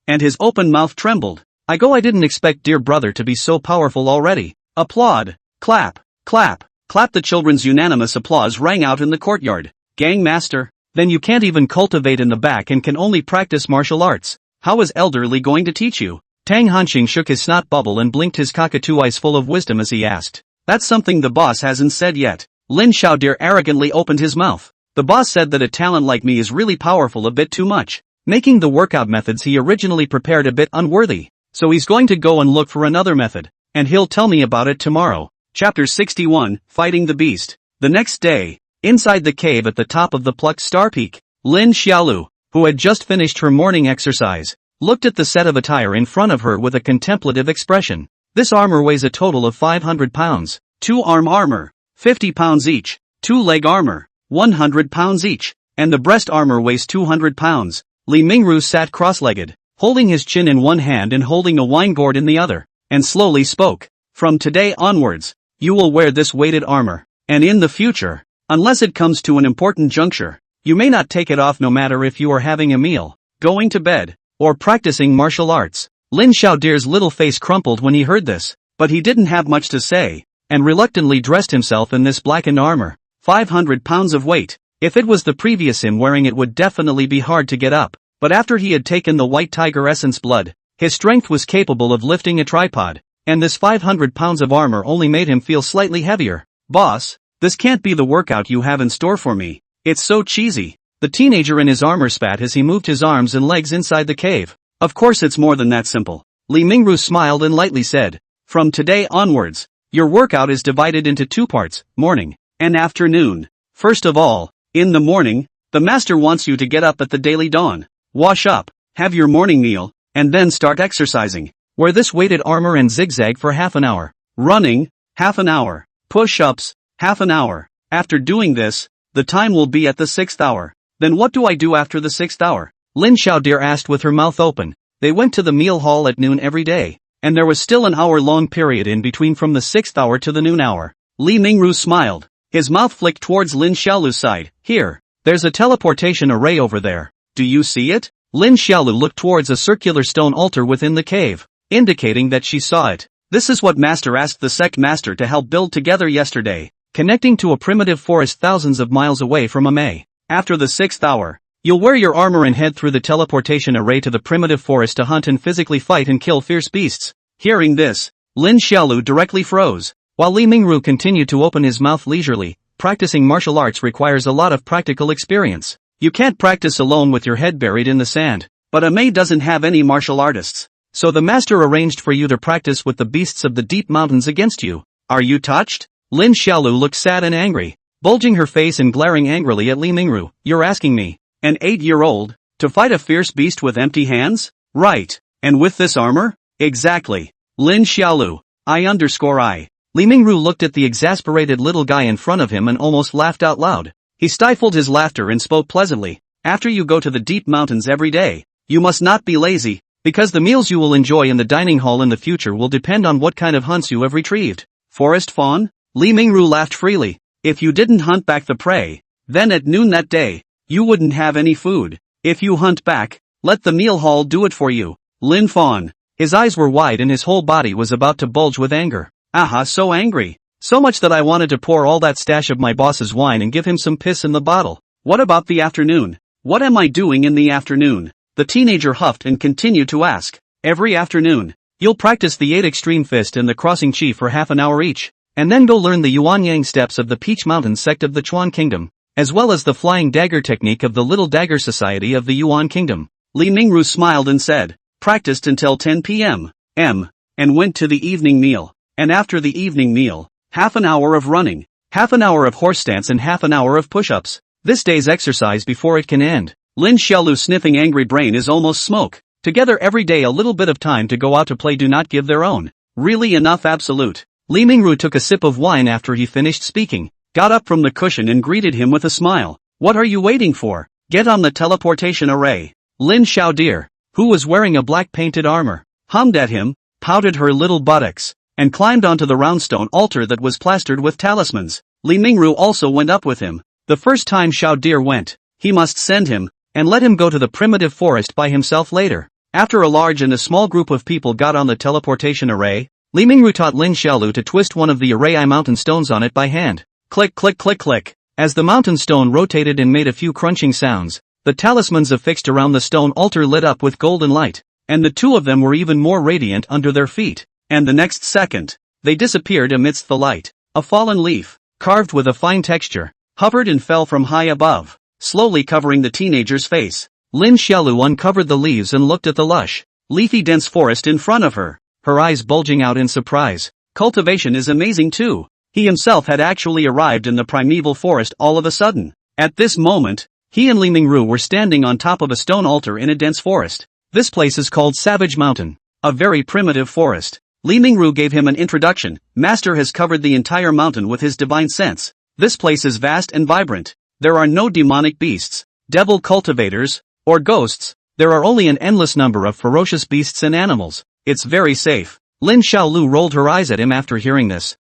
and his open mouth trembled. I didn't expect dear brother to be so powerful already. Applaud, clap, clap, clap. The children's unanimous applause rang out in the courtyard. Gang master, then you can't even cultivate in the back and can only practice martial arts. How is elderly going to teach you? Tang Hanqing shook his snot bubble and blinked his cockatoo eyes full of wisdom as he asked. That's something the boss hasn't said yet. Lin Xiaodir arrogantly opened his mouth. The boss said that a talent like me is really powerful, a bit too much, making the workout methods he originally prepared a bit unworthy. So he's going to go and look for another method, and he'll tell me about it tomorrow. Chapter 61, Fighting the Beast. The next day, inside the cave at the top of the plucked star peak, Lin Xiaolu, who had just finished her morning exercise, looked at the set of attire in front of her with a contemplative expression. This armor weighs a total of 500 pounds. 2 arm armor, 50 pounds each. 2 leg armor, 100 pounds each. And the breast armor weighs 200 pounds. Li Mingru sat cross-legged, holding his chin in one hand and holding a wine gourd in the other, and slowly spoke. From today onwards, you will wear this weighted armor, and in the future, unless it comes to an important juncture, you may not take it off no matter if you are having a meal, going to bed, or practicing martial arts. Lin Xiaodir's little face crumpled when he heard this, but he didn't have much to say, and reluctantly dressed himself in this blackened armor. 500 pounds of weight. If it was the previous him wearing it would definitely be hard to get up, but after he had taken the white tiger essence blood, his strength was capable of lifting a tripod, and this 500 pounds of armor only made him feel slightly heavier. Boss, this can't be the workout you have in store for me. It's so cheesy. The teenager in his armor spat as he moved his arms and legs inside the cave. Of course it's more than that simple. Li Mingru smiled and lightly said, from today onwards, your workout is divided into two parts, morning and afternoon. First of all, in the morning, the master wants you to get up at the daily dawn, wash up, have your morning meal, and then start exercising. Wear this weighted armor and zigzag for half an hour. Running, half an hour. Push-ups, half an hour. After doing this, the time will be at the 6th hour. Then what do I do after the 6th hour? Lin Xiaodir asked with her mouth open. They went to the meal hall at noon every day, and there was still an hour-long period in between from the 6th hour to the noon hour. Li Mingru smiled. His mouth flicked towards Lin Xiaolu's side. Here, there's a teleportation array over there. Do you see it? Lin Xiaolu looked towards a circular stone altar within the cave, indicating that she saw it. This is what Master asked the sect master to help build together yesterday, connecting to a primitive forest thousands of miles away from Amei. After the 6th hour, you'll wear your armor and head through the teleportation array to the primitive forest to hunt and physically fight and kill fierce beasts. Hearing this, Lin Xiaolu directly froze, while Li Mingru continued to open his mouth leisurely. Practicing martial arts requires a lot of practical experience. You can't practice alone with your head buried in the sand, but Amei doesn't have any martial artists. So the master arranged for you to practice with the beasts of the deep mountains against you. Are you touched? Lin Xiaolu looked sad and angry, bulging her face and glaring angrily at Li Mingru. You're asking me, an 8-year-old, to fight a fierce beast with empty hands? Right. And with this armor? Exactly. Lin Xiaolu, I. Li Mingru looked at the exasperated little guy in front of him and almost laughed out loud. He stifled his laughter and spoke pleasantly. After you go to the deep mountains every day, you must not be lazy, because the meals you will enjoy in the dining hall in the future will depend on what kind of hunts you have retrieved. Forest fawn? Li Mingru laughed freely. If you didn't hunt back the prey, then at noon that day, you wouldn't have any food. If you hunt back, let the meal hall do it for you. Lin Fawn. His eyes were wide and his whole body was about to bulge with anger. Aha, so angry. So much that I wanted to pour all that stash of my boss's wine and give him some piss in the bottle. What about the afternoon? What am I doing in the afternoon? The teenager huffed and continued to ask. Every afternoon, you'll practice the 8 extreme fist and the crossing chi for half an hour each, and then go learn the Yuanyang steps of the Peach Mountain sect of the Chuan Kingdom, as well as the flying dagger technique of the Little Dagger Society of the Yuan Kingdom. Li Mingru smiled and said, practiced until 10 p.m. And went to the evening meal. And after the evening meal, half an hour of running, half an hour of horse stance and half an hour of push-ups. This day's exercise before it can end. Lin Xiaolu's sniffing angry brain is almost smoke. Together every day a little bit of time to go out to play do not give their own. Really enough absolute. Li Mingru took a sip of wine after he finished speaking, got up from the cushion and greeted him with a smile. What are you waiting for? Get on the teleportation array. Lin Xiaodir, who was wearing a black painted armor, hummed at him, pouted her little buttocks, and climbed onto the round stone altar that was plastered with talismans. Li Mingru also went up with him. The first time Xiaodir went, he must send him, and let him go to the primitive forest by himself later. After a large and a small group of people got on the teleportation array, Li Mingru taught Lin Xiaolu to twist one of the array mountain stones on it by hand. Click click click click. As the mountain stone rotated and made a few crunching sounds, the talismans affixed around the stone altar lit up with golden light, and the two of them were even more radiant under their feet. And the next second, they disappeared amidst the light. A fallen leaf, carved with a fine texture, hovered and fell from high above, slowly covering the teenager's face. Lin Xiaolu uncovered the leaves and looked at the lush, leafy dense forest in front of her, her eyes bulging out in surprise. Cultivation is amazing too. He himself had actually arrived in the primeval forest all of a sudden. At this moment, he and Li Mingru were standing on top of a stone altar in a dense forest. This place is called Savage Mountain, a very primitive forest. Li Mingru gave him an introduction. Master has covered the entire mountain with his divine sense. This place is vast and vibrant. There are no demonic beasts, devil cultivators, or ghosts, There are only an endless number of ferocious beasts and animals. It's very safe. Lin Xiaolu rolled her eyes at him after hearing this.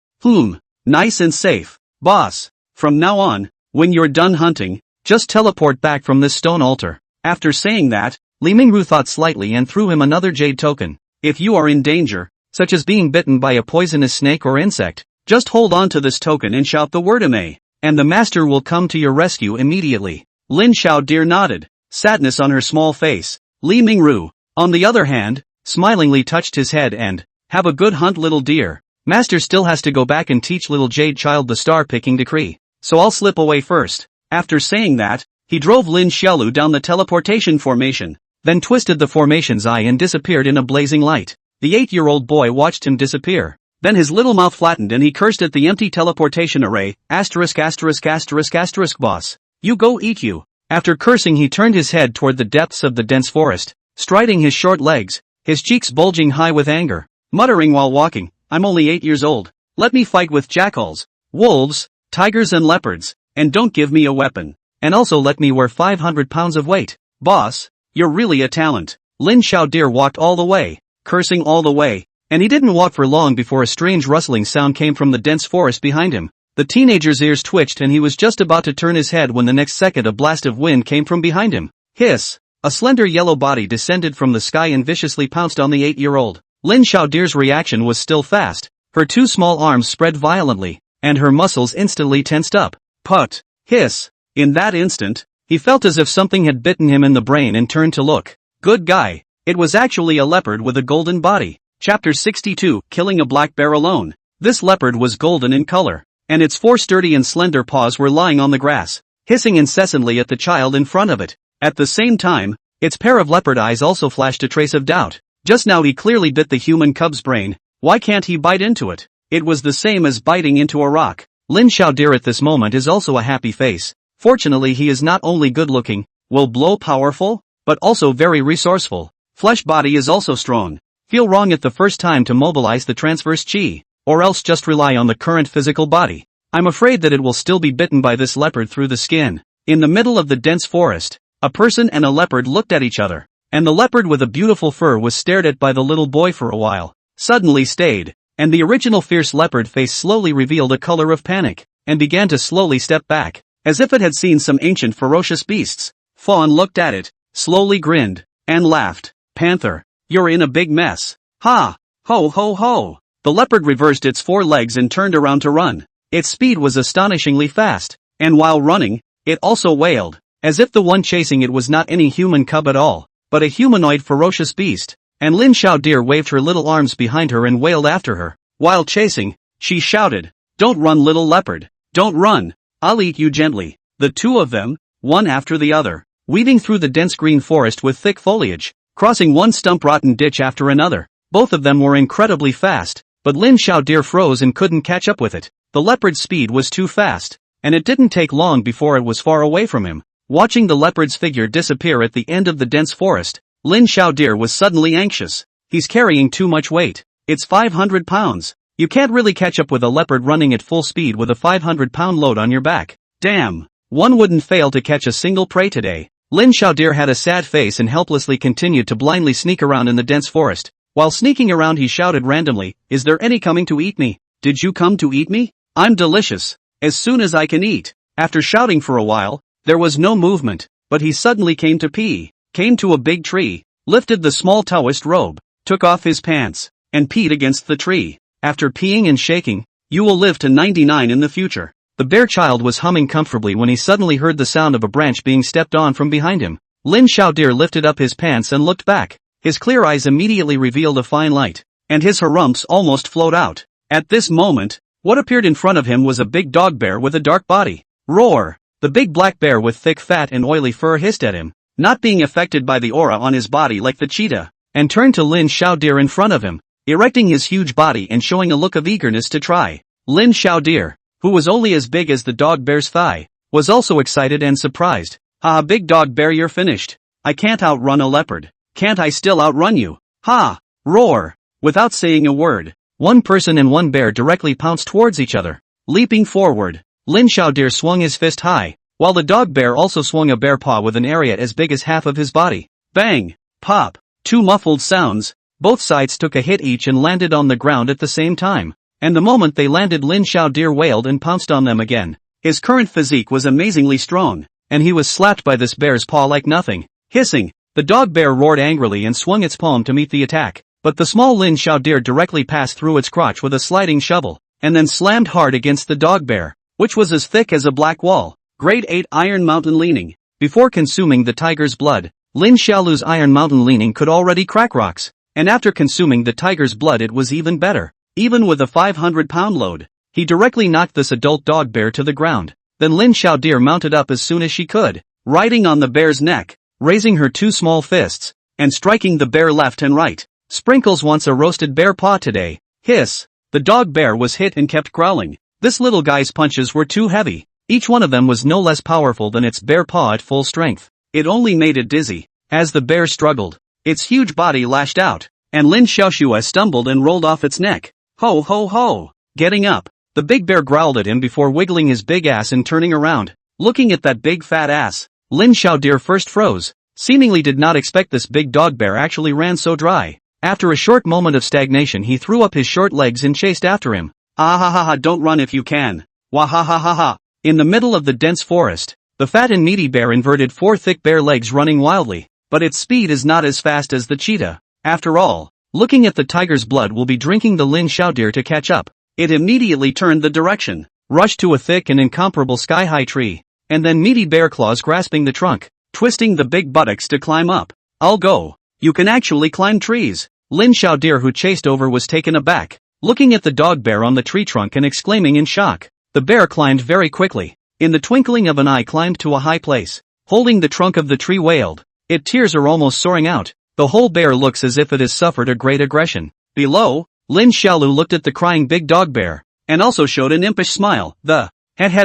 Nice and safe. Boss. From now on, when you're done hunting, just teleport back from this stone altar. After saying that, Li Mingru thought slightly and threw him another jade token. If you are in danger, such as being bitten by a poisonous snake or insect, just hold on to this token and shout the word "Ame," and the master will come to your rescue immediately. Lin Xiaodir nodded, sadness on her small face. Li Mingru, on the other hand, smilingly touched his head and, have a good hunt, little dear. Master still has to go back and teach little jade child the star-picking decree, so I'll slip away first. After saying that, he drove Lin Xiaolu down the teleportation formation, then twisted the formation's eye and disappeared in a blazing light. The 8-year-old boy watched him disappear. Then his little mouth flattened and he cursed at the empty teleportation array. ********, boss. You go eat you. After cursing, he turned his head toward the depths of the dense forest, striding his short legs, his cheeks bulging high with anger, muttering while walking, I'm only 8 years old. Let me fight with jackals, wolves, tigers and leopards, and don't give me a weapon. And also let me wear 500 pounds of weight. Boss, you're really a talent. Lin Xiaodir walked all the way, cursing all the way, and he didn't walk for long before a strange rustling sound came from the dense forest behind him. The teenager's ears twitched and he was just about to turn his head when the next second a blast of wind came from behind him. Hiss! A slender yellow body descended from the sky and viciously pounced on the 8-year-old. Lin Xiaodir's reaction was still fast. Her two small arms spread violently, and her muscles instantly tensed up. Put! Hiss! In that instant, he felt as if something had bitten him in the brain and turned to look. Good guy. It was actually a leopard with a golden body. Chapter 62, Killing a Black Bear Alone. This leopard was golden in color, and its 4 sturdy and slender paws were lying on the grass, hissing incessantly at the child in front of it. At the same time, its pair of leopard eyes also flashed a trace of doubt. Just now he clearly bit the human cub's brain. Why can't he bite into it? It was the same as biting into a rock. Lin Xiaodir at this moment is also a happy face. Fortunately he is not only good-looking, will-blow powerful, but also very resourceful. Flesh body is also strong. Feel wrong at the first time to mobilize the transverse chi, or else just rely on the current physical body. I'm afraid that it will still be bitten by this leopard through the skin. In the middle of the dense forest, a person and a leopard looked at each other, and the leopard with a beautiful fur was stared at by the little boy for a while, suddenly stayed, and the original fierce leopard face slowly revealed a color of panic, and began to slowly step back, as if it had seen some ancient ferocious beasts. Fawn looked at it, slowly grinned, and laughed. Panther, you're in a big mess. Ha! Ho ho ho! The leopard reversed its 4 legs and turned around to run. Its speed was astonishingly fast, and while running, it also wailed, as if the one chasing it was not any human cub at all, but a humanoid ferocious beast. And Lin Xiaodir waved her little arms behind her and wailed after her. While chasing, she shouted, Don't run, little leopard, don't run, I'll eat you gently. The two of them, one after the other, weaving through the dense green forest with thick foliage, crossing one stump-rotten ditch after another. Both of them were incredibly fast, but Lin Xiaodir froze and couldn't catch up with it. The leopard's speed was too fast, and it didn't take long before it was far away from him. Watching the leopard's figure disappear at the end of the dense forest, Lin Xiaodir was suddenly anxious. He's carrying too much weight. It's 500 pounds. You can't really catch up with a leopard running at full speed with a 500-pound load on your back. Damn. One wouldn't fail to catch a single prey today. Lin Xiaodir had a sad face and helplessly continued to blindly sneak around in the dense forest. While sneaking around he shouted randomly, Is there any coming to eat me? Did you come to eat me? I'm delicious. As soon as I can eat. After shouting for a while, there was no movement, but he suddenly came to pee. Came to a big tree, lifted the small Taoist robe, took off his pants, and peed against the tree. After peeing and shaking, you will live to 99 in the future. The bear child was humming comfortably when he suddenly heard the sound of a branch being stepped on from behind him. Lin Xiaodir lifted up his pants and looked back. His clear eyes immediately revealed a fine light, and his harumps almost flowed out. At this moment, what appeared in front of him was a big dog bear with a dark body. Roar! The big black bear with thick fat and oily fur hissed at him, not being affected by the aura on his body like the cheetah, and turned to Lin Xiaodir in front of him, erecting his huge body and showing a look of eagerness to try. Lin Xiaodir, who was only as big as the dog bear's thigh, was also excited and surprised. Ha, big dog bear, you're finished. I can't outrun a leopard. Can't I still outrun you? Ha! Roar! Without saying a word, one person and one bear directly pounced towards each other. Leaping forward, Lin Xiaodir swung his fist high, while the dog bear also swung a bear paw with an area as big as half of his body. Bang! Pop! Two muffled sounds. Both sides took a hit each and landed on the ground at the same time. And the moment they landed, Lin Xiaodir wailed and pounced on them again. His current physique was amazingly strong, and he was slapped by this bear's paw like nothing. Hissing, the dog bear roared angrily and swung its palm to meet the attack. But the small Lin Xiaodir directly passed through its crotch with a sliding shovel, and then slammed hard against the dog bear, which was as thick as a black wall. Grade 8 Iron Mountain Leaning. Before consuming the tiger's blood, Lin Xiaolu's Iron Mountain Leaning could already crack rocks, and after consuming the tiger's blood it was even better. Even with a 500-pound load, he directly knocked this adult dog bear to the ground. Then Lin Xiaodir mounted up as soon as she could, riding on the bear's neck, raising her two small fists, and striking the bear left and right. Sprinkles wants a roasted bear paw today. Hiss! The dog bear was hit and kept growling. This little guy's punches were too heavy. Each one of them was no less powerful than its bear paw at full strength. It only made it dizzy. As the bear struggled, its huge body lashed out, and Lin Xiaoxue stumbled and rolled off its neck. Ho ho ho! Getting up, the big bear growled at him before wiggling his big ass and turning around. Looking at that big fat ass, Lin Xiaodir first froze, seemingly did not expect this big dog bear actually ran so dry. After a short moment of stagnation he threw up his short legs and chased after him. Ah ha ha ha, don't run if you can. Wah ha ha ha ha. In the middle of the dense forest, the fat and meaty bear inverted four thick bare legs running wildly, but its speed is not as fast as the cheetah. After all, looking at the tiger's blood will be drinking the Lin Xiaodir to catch up. It immediately turned the direction, rushed to a thick and incomparable sky-high tree, and then meaty bear claws grasping the trunk, twisting the big buttocks to climb up. I'll go. You can actually climb trees. Lin Xiaodir, who chased over, was taken aback, looking at the dog bear on the tree trunk and exclaiming in shock. The bear climbed very quickly. In the twinkling of an eye climbed to a high place, holding the trunk of the tree wailed. Its tears are almost soaring out. The whole bear looks as if it has suffered a great aggression. Below, Lin Xiaolu looked at the crying big dog bear, and also showed an impish smile. The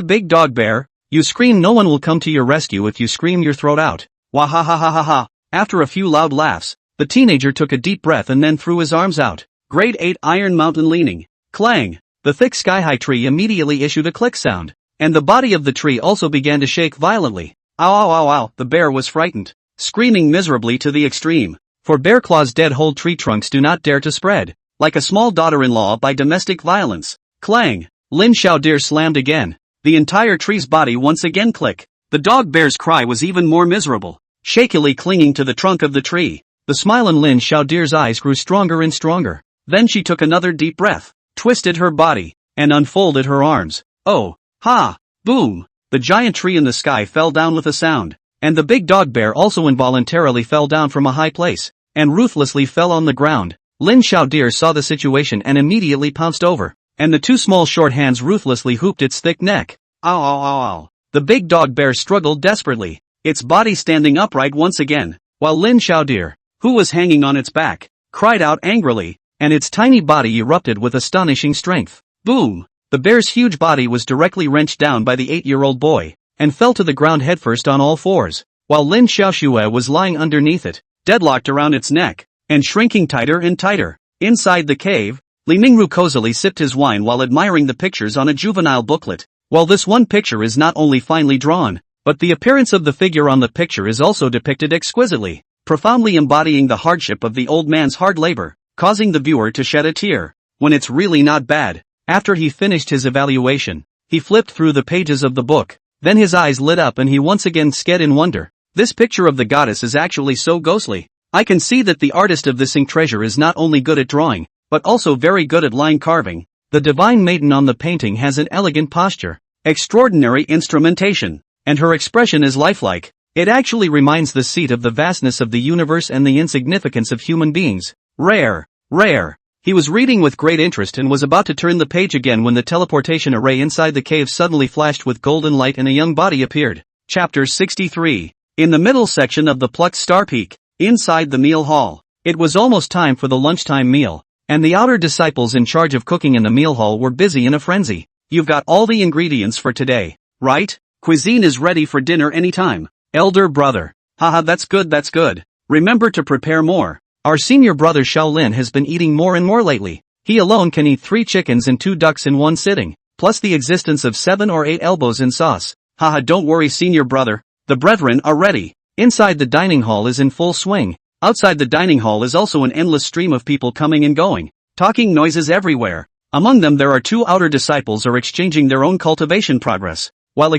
big dog bear, you scream, no one will come to your rescue if you scream your throat out. Wah ha ha ha ha ha. After a few loud laughs, the teenager took a deep breath and then threw his arms out. Grade 8 Iron Mountain Leaning. Clang! The thick sky-high tree immediately issued a click sound, and the body of the tree also began to shake violently. Ow ow ow ow, the bear was frightened, screaming miserably to the extreme. For bear claws dead whole tree trunks do not dare to spread, like a small daughter-in-law by domestic violence. Clang! Lin Xiaodir slammed again. The entire tree's body once again click. The dog bear's cry was even more miserable, shakily clinging to the trunk of the tree. The smile in Lin Xiaodir's eyes grew stronger and stronger. Then she took another deep breath, twisted her body, and unfolded her arms. Oh! Ha! Boom! The giant tree in the sky fell down with a sound, and the big dog bear also involuntarily fell down from a high place, and ruthlessly fell on the ground. Lin Xiaodir saw the situation and immediately pounced over, and the two small short hands ruthlessly hooped its thick neck. Ow ow ow ow! The big dog bear struggled desperately, its body standing upright once again, while Lin Xiaodir, who was hanging on its back, cried out angrily, and its tiny body erupted with astonishing strength. Boom! The bear's huge body was directly wrenched down by the 8-year-old boy, and fell to the ground headfirst on all fours, while Lin Xiaoxue was lying underneath it, deadlocked around its neck, and shrinking tighter and tighter. Inside the cave, Li Mingru cozily sipped his wine while admiring the pictures on a juvenile booklet. While this one picture is not only finely drawn, but the appearance of the figure on the picture is also depicted exquisitely, profoundly embodying the hardship of the old man's hard labor, causing the viewer to shed a tear, when it's really not bad. After he finished his evaluation, he flipped through the pages of the book, then his eyes lit up and he once again stared in wonder. This picture of the goddess is actually so ghostly. I can see that the artist of this ink treasure is not only good at drawing, but also very good at line carving. The divine maiden on the painting has an elegant posture, extraordinary instrumentation, and her expression is lifelike. It actually reminds the seat of the vastness of the universe and the insignificance of human beings. Rare, rare. He was reading with great interest and was about to turn the page again when the teleportation array inside the cave suddenly flashed with golden light and a young body appeared. Chapter 63. In the middle section of the plucked star peak, inside the meal hall, it was almost time for the lunchtime meal, and the outer disciples in charge of cooking in the meal hall were busy in a frenzy. You've got all the ingredients for today, right? Cuisine is ready for dinner anytime. Elder brother. Haha, that's good, that's good. Remember to prepare more. Our senior brother Shaolin has been eating more and more lately. He alone can eat 3 chickens and 2 ducks in one sitting, plus the existence of 7 or 8 elbows in sauce. Haha, don't worry senior brother, the brethren are ready. Inside the dining hall is in full swing. Outside the dining hall is also an endless stream of people coming and going. Talking noises everywhere. Among them there are two outer disciples are exchanging their own cultivation progress, while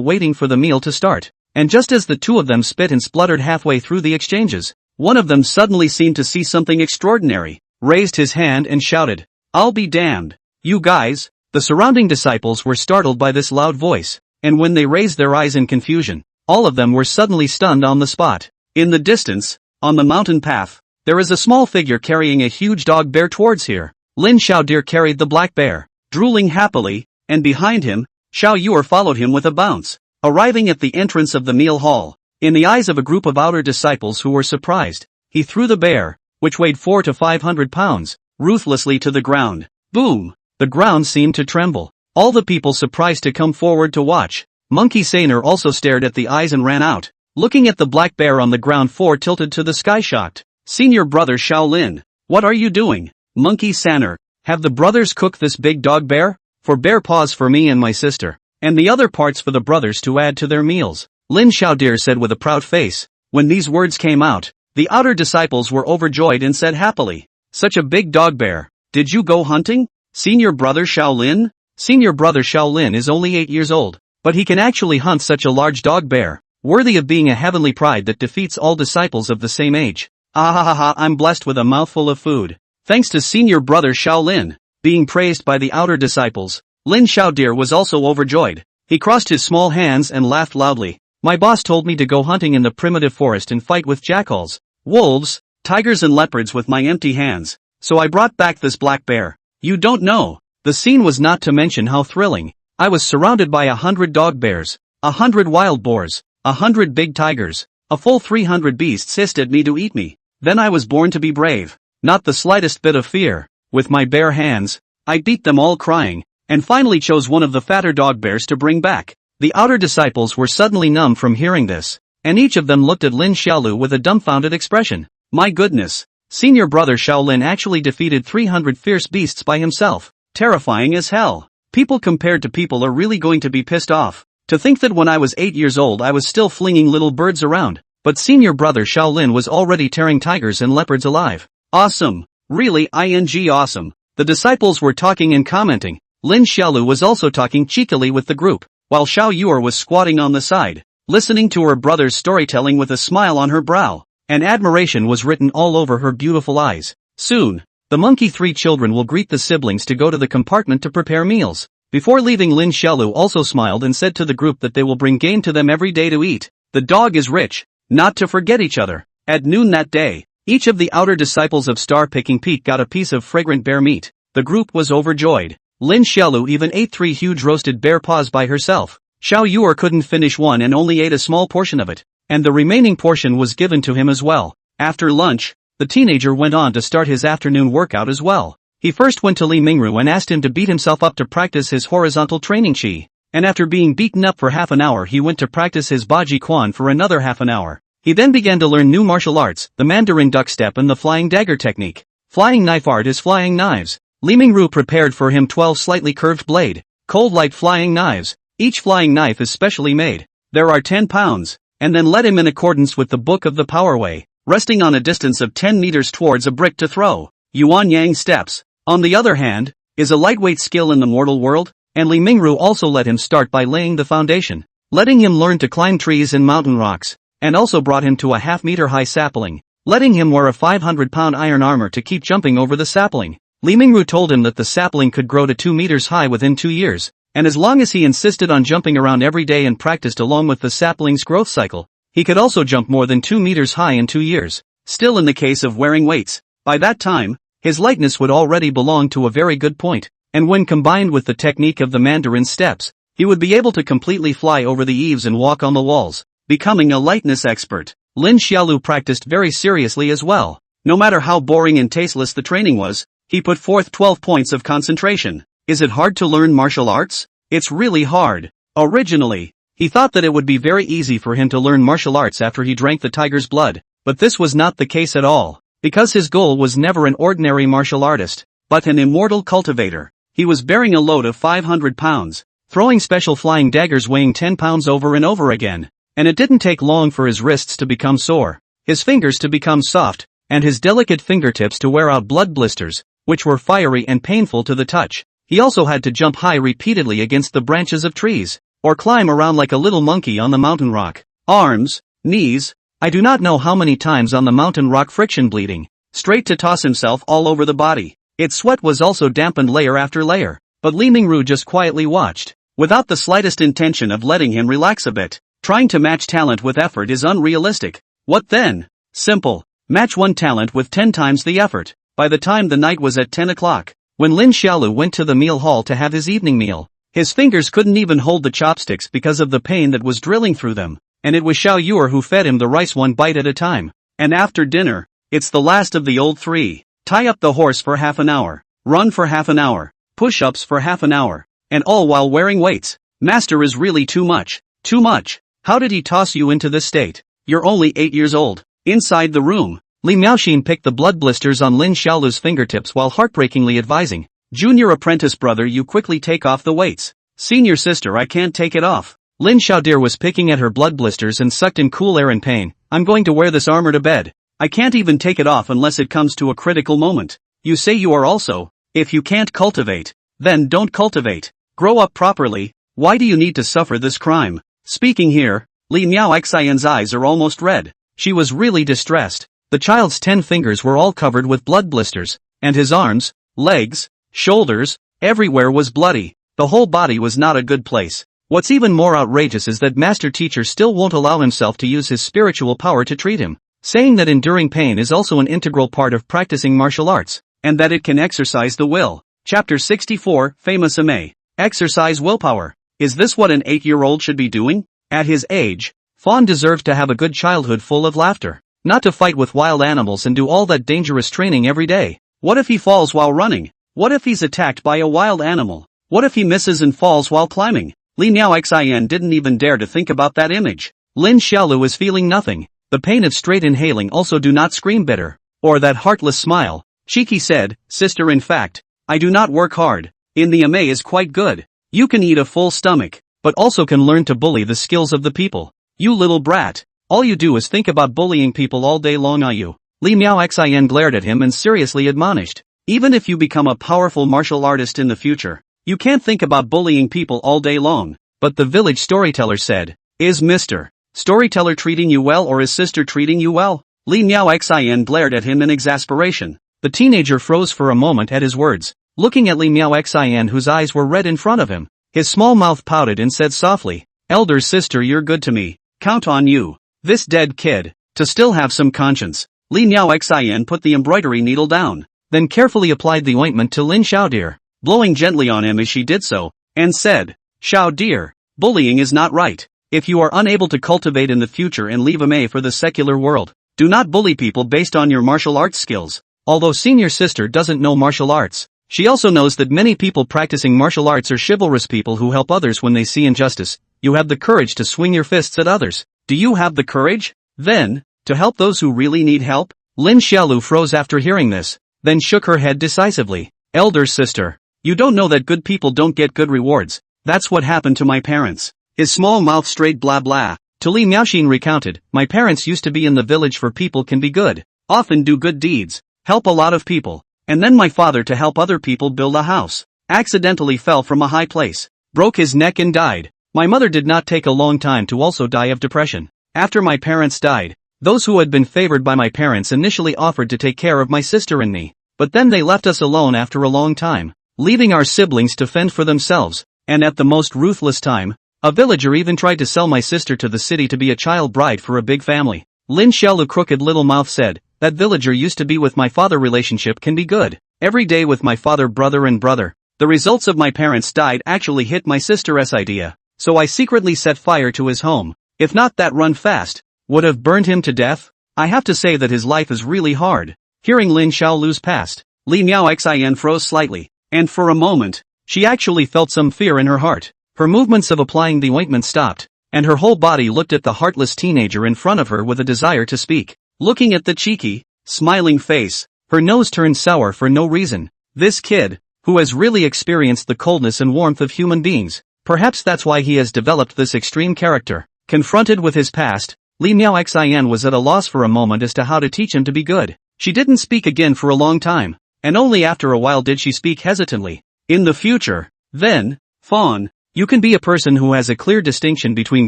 waiting for the meal to start. And just as the two of them spit and spluttered halfway through the exchanges, one of them suddenly seemed to see something extraordinary, raised his hand and shouted, "I'll be damned. You guys." The surrounding disciples were startled by this loud voice, and when they raised their eyes in confusion, all of them were suddenly stunned on the spot. In the distance, on the mountain path, there is a small figure carrying a huge dog bear towards here. Lin Xiaodir carried the black bear, drooling happily, and behind him, Xiao Yuer followed him with a bounce, arriving at the entrance of the meal hall. In the eyes of a group of outer disciples who were surprised, he threw the bear, which weighed 400 to 500 pounds, ruthlessly to the ground. Boom! The ground seemed to tremble. All the people surprised to come forward to watch. Monkey Saner also stared at the eyes and ran out, looking at the black bear on the ground floor tilted to the sky shocked. Senior brother Shaolin, what are you doing? Monkey Saner, have the brothers cooked this big dog bear? For bear paws for me and my sister, and the other parts for the brothers to add to their meals. Lin Xiaodir said with a proud face. When these words came out, the outer disciples were overjoyed and said happily, "Such a big dog bear, did you go hunting? Senior brother Shaolin?" Senior brother Shaolin is only 8 years old, but he can actually hunt such a large dog bear, worthy of being a heavenly pride that defeats all disciples of the same age. Ah, I'm blessed with a mouthful of food. Thanks to senior brother Shaolin, being praised by the outer disciples, Lin Xiaodir was also overjoyed. He crossed his small hands and laughed loudly. My boss told me to go hunting in the primitive forest and fight with jackals, wolves, tigers and leopards with my empty hands, so I brought back this black bear. You don't know. The scene was not to mention how thrilling. I was surrounded by 100 dog bears, 100 wild boars, 100 big tigers, a full 300 beasts hissed at me to eat me. Then I was born to be brave. Not the slightest bit of fear. With my bare hands, I beat them all crying, and finally chose one of the fatter dog bears to bring back. The outer disciples were suddenly numb from hearing this, and each of them looked at Lin Xiaolu with a dumbfounded expression. My goodness, senior brother Shaolin actually defeated 300 fierce beasts by himself. Terrifying as hell. People compared to people are really going to be pissed off. To think that when I was 8 years old I was still flinging little birds around, but senior brother Shaolin was already tearing tigers and leopards alive. Awesome. Really awesome. The disciples were talking and commenting. Lin Xiaolu was also talking cheekily with the group, while Xiao Yuer was squatting on the side, listening to her brother's storytelling with a smile on her brow, and admiration was written all over her beautiful eyes. Soon, the monkey three children will greet the siblings to go to the compartment to prepare meals. Before leaving, Lin Xiaolu also smiled and said to the group that they will bring game to them every day to eat. The dog is rich, not to forget each other. At noon that day, each of the outer disciples of Star Picking Peak got a piece of fragrant bear meat. The group was overjoyed. Lin Xiaolu even ate 3 huge roasted bear paws by herself. Xiao Yuer couldn't finish one and only ate a small portion of it, and the remaining portion was given to him as well. After lunch, the teenager went on to start his afternoon workout as well. He first went to Li Mingru and asked him to beat himself up to practice his horizontal training chi, and after being beaten up for half an hour he went to practice his Baji Quan for another half an hour. He then began to learn new martial arts, the Mandarin duck step and the flying dagger technique. Flying knife art is flying knives. Li Mingru prepared for him 12 slightly curved blade, cold light flying knives. Each flying knife is specially made. There are 10 pounds, and then led him in accordance with the book of the Power Way, resting on a distance of 10 meters towards a brick to throw. Yuan Yang steps, on the other hand, is a lightweight skill in the mortal world, and Li Mingru also let him start by laying the foundation, letting him learn to climb trees and mountain rocks, and also brought him to a half-meter high sapling, letting him wear a 500-pound iron armor to keep jumping over the sapling. Li Mingru told him that the sapling could grow to 2 meters high within 2 years, and as long as he insisted on jumping around every day and practiced along with the sapling's growth cycle, he could also jump more than 2 meters high in 2 years. Still, in the case of wearing weights, by that time, his lightness would already belong to a very good point, and when combined with the technique of the Mandarin steps, he would be able to completely fly over the eaves and walk on the walls, becoming a lightness expert. Lin Xiaolu practiced very seriously as well. No matter how boring and tasteless the training was, he put forth 12 points of concentration. Is it hard to learn martial arts? It's really hard. Originally, he thought that it would be very easy for him to learn martial arts after he drank the tiger's blood, but this was not the case at all, because his goal was never an ordinary martial artist, but an immortal cultivator. He was bearing a load of 500 pounds, throwing special flying daggers weighing 10 pounds over and over again. and it didn't take long for his wrists to become sore, his fingers to become soft, and his delicate fingertips to wear out blood blisters, which were fiery and painful to the touch. He also had to jump high repeatedly against the branches of trees, or climb around like a little monkey on the mountain rock. Arms, knees, I do not know how many times on the mountain rock friction bleeding, straight to toss himself all over the body. Its sweat was also dampened layer after layer, but Li Mingru just quietly watched, without the slightest intention of letting him relax a bit. Trying to match talent with effort is unrealistic. What then? Simple. Match one talent with 10 times the effort. By the time the night was at 10 o'clock, when Lin Xiaolu went to the meal hall to have his evening meal, his fingers couldn't even hold the chopsticks because of the pain that was drilling through them, and it was Xiao Yuer who fed him the rice one bite at a time. And after dinner, it's the last of the old three. Tie up the horse for half an hour, run for half an hour, push-ups for half an hour, and all while wearing weights. Master is really too much. Too much. How did he toss you into this state? You're only 8 years old. Inside the room, Li Miaoxin picked the blood blisters on Lin Xiaolu's fingertips while heartbreakingly advising, "Junior apprentice brother, you quickly take off the weights. Senior sister, I can't take it off." Lin Xiaodir was picking at her blood blisters and sucked in cool air in pain. "I'm going to wear this armor to bed. I can't even take it off unless it comes to a critical moment." You say you are also. If you can't cultivate, then don't cultivate. Grow up properly. Why do you need to suffer this crime? Speaking here, Li Miaoxian's eyes are almost red. She was really distressed. The child's 10 fingers were all covered with blood blisters, and his arms, legs, shoulders, everywhere was bloody. The whole body was not a good place. What's even more outrageous is that master teacher still won't allow himself to use his spiritual power to treat him, saying that enduring pain is also an integral part of practicing martial arts, and that it can exercise the will. Chapter 64, Famous Anime. Exercise willpower. Is this what an 8-year-old should be doing? At his age, Fawn deserved to have a good childhood full of laughter, not to fight with wild animals and do all that dangerous training every day. What if he falls while running? What if he's attacked by a wild animal? What if he misses and falls while climbing? Li Miaoxian didn't even dare to think about that image. Lin Xiaolu was feeling nothing. The pain of straight inhaling also do not scream bitter. Or that heartless smile. Shiki said, "Sister, in fact, I do not work hard. In the anime is quite good. You can eat a full stomach, but also can learn to bully the skills of the people. You little brat. All you do is think about bullying people all day long, are you?" Li Miaoxian glared at him and seriously admonished. "Even if you become a powerful martial artist in the future, you can't think about bullying people all day long." But the village storyteller said, "Is Mr. Storyteller treating you well, or is sister treating you well?" Li Miaoxian glared at him in exasperation. The teenager froze for a moment at his words, looking at Li Miaoxian, whose eyes were red in front of him. His small mouth pouted and said softly, "Elder sister, you're good to me. Count on you. This dead kid, to still have some conscience." Li Miaoxian put the embroidery needle down, then carefully applied the ointment to Lin Xiaodir, blowing gently on him as she did so, and said, "Xiao dear, bullying is not right. If you are unable to cultivate in the future and leave MA for the secular world, do not bully people based on your martial arts skills." Although senior sister doesn't know martial arts, she also knows that many people practicing martial arts are chivalrous people who help others when they see injustice. You have the courage to swing your fists at others. Do you have the courage, then, to help those who really need help? Lin Xiaolu froze after hearing this, then shook her head decisively. "Elder sister, you don't know that good people don't get good rewards. That's what happened to my parents." His small mouth straight blah blah. To Li Miaoxin recounted, "My parents used to be in the village for people can be good, often do good deeds, help a lot of people, and then my father, to help other people build a house, accidentally fell from a high place, broke his neck and died. My mother did not take a long time to also die of depression. After my parents died, those who had been favored by my parents initially offered to take care of my sister and me, but then they left us alone after a long time, leaving our siblings to fend for themselves, and at the most ruthless time, a villager even tried to sell my sister to the city to be a child bride for a big family." Lin Xiaolu crooked little mouth said, "That villager used to be with my father. Relationship can be good. Every day with my father, brother and brother. The results of my parents died actually hit my sister's idea, so I secretly set fire to his home. If not, that run fast would have burned him to death. I have to say that his life is really hard." Hearing Lin Xiaolu's past, Li Miaoxian froze slightly, and for a moment, she actually felt some fear in her heart. Her movements of applying the ointment stopped, and her whole body looked at the heartless teenager in front of her with a desire to speak. Looking at the cheeky, smiling face, her nose turned sour for no reason. This kid, who has really experienced the coldness and warmth of human beings, perhaps that's why he has developed this extreme character. Confronted with his past, Li Miaoxian was at a loss for a moment as to how to teach him to be good. She didn't speak again for a long time, and only after a while did she speak hesitantly. In the future, then, Fawn, you can be a person who has a clear distinction between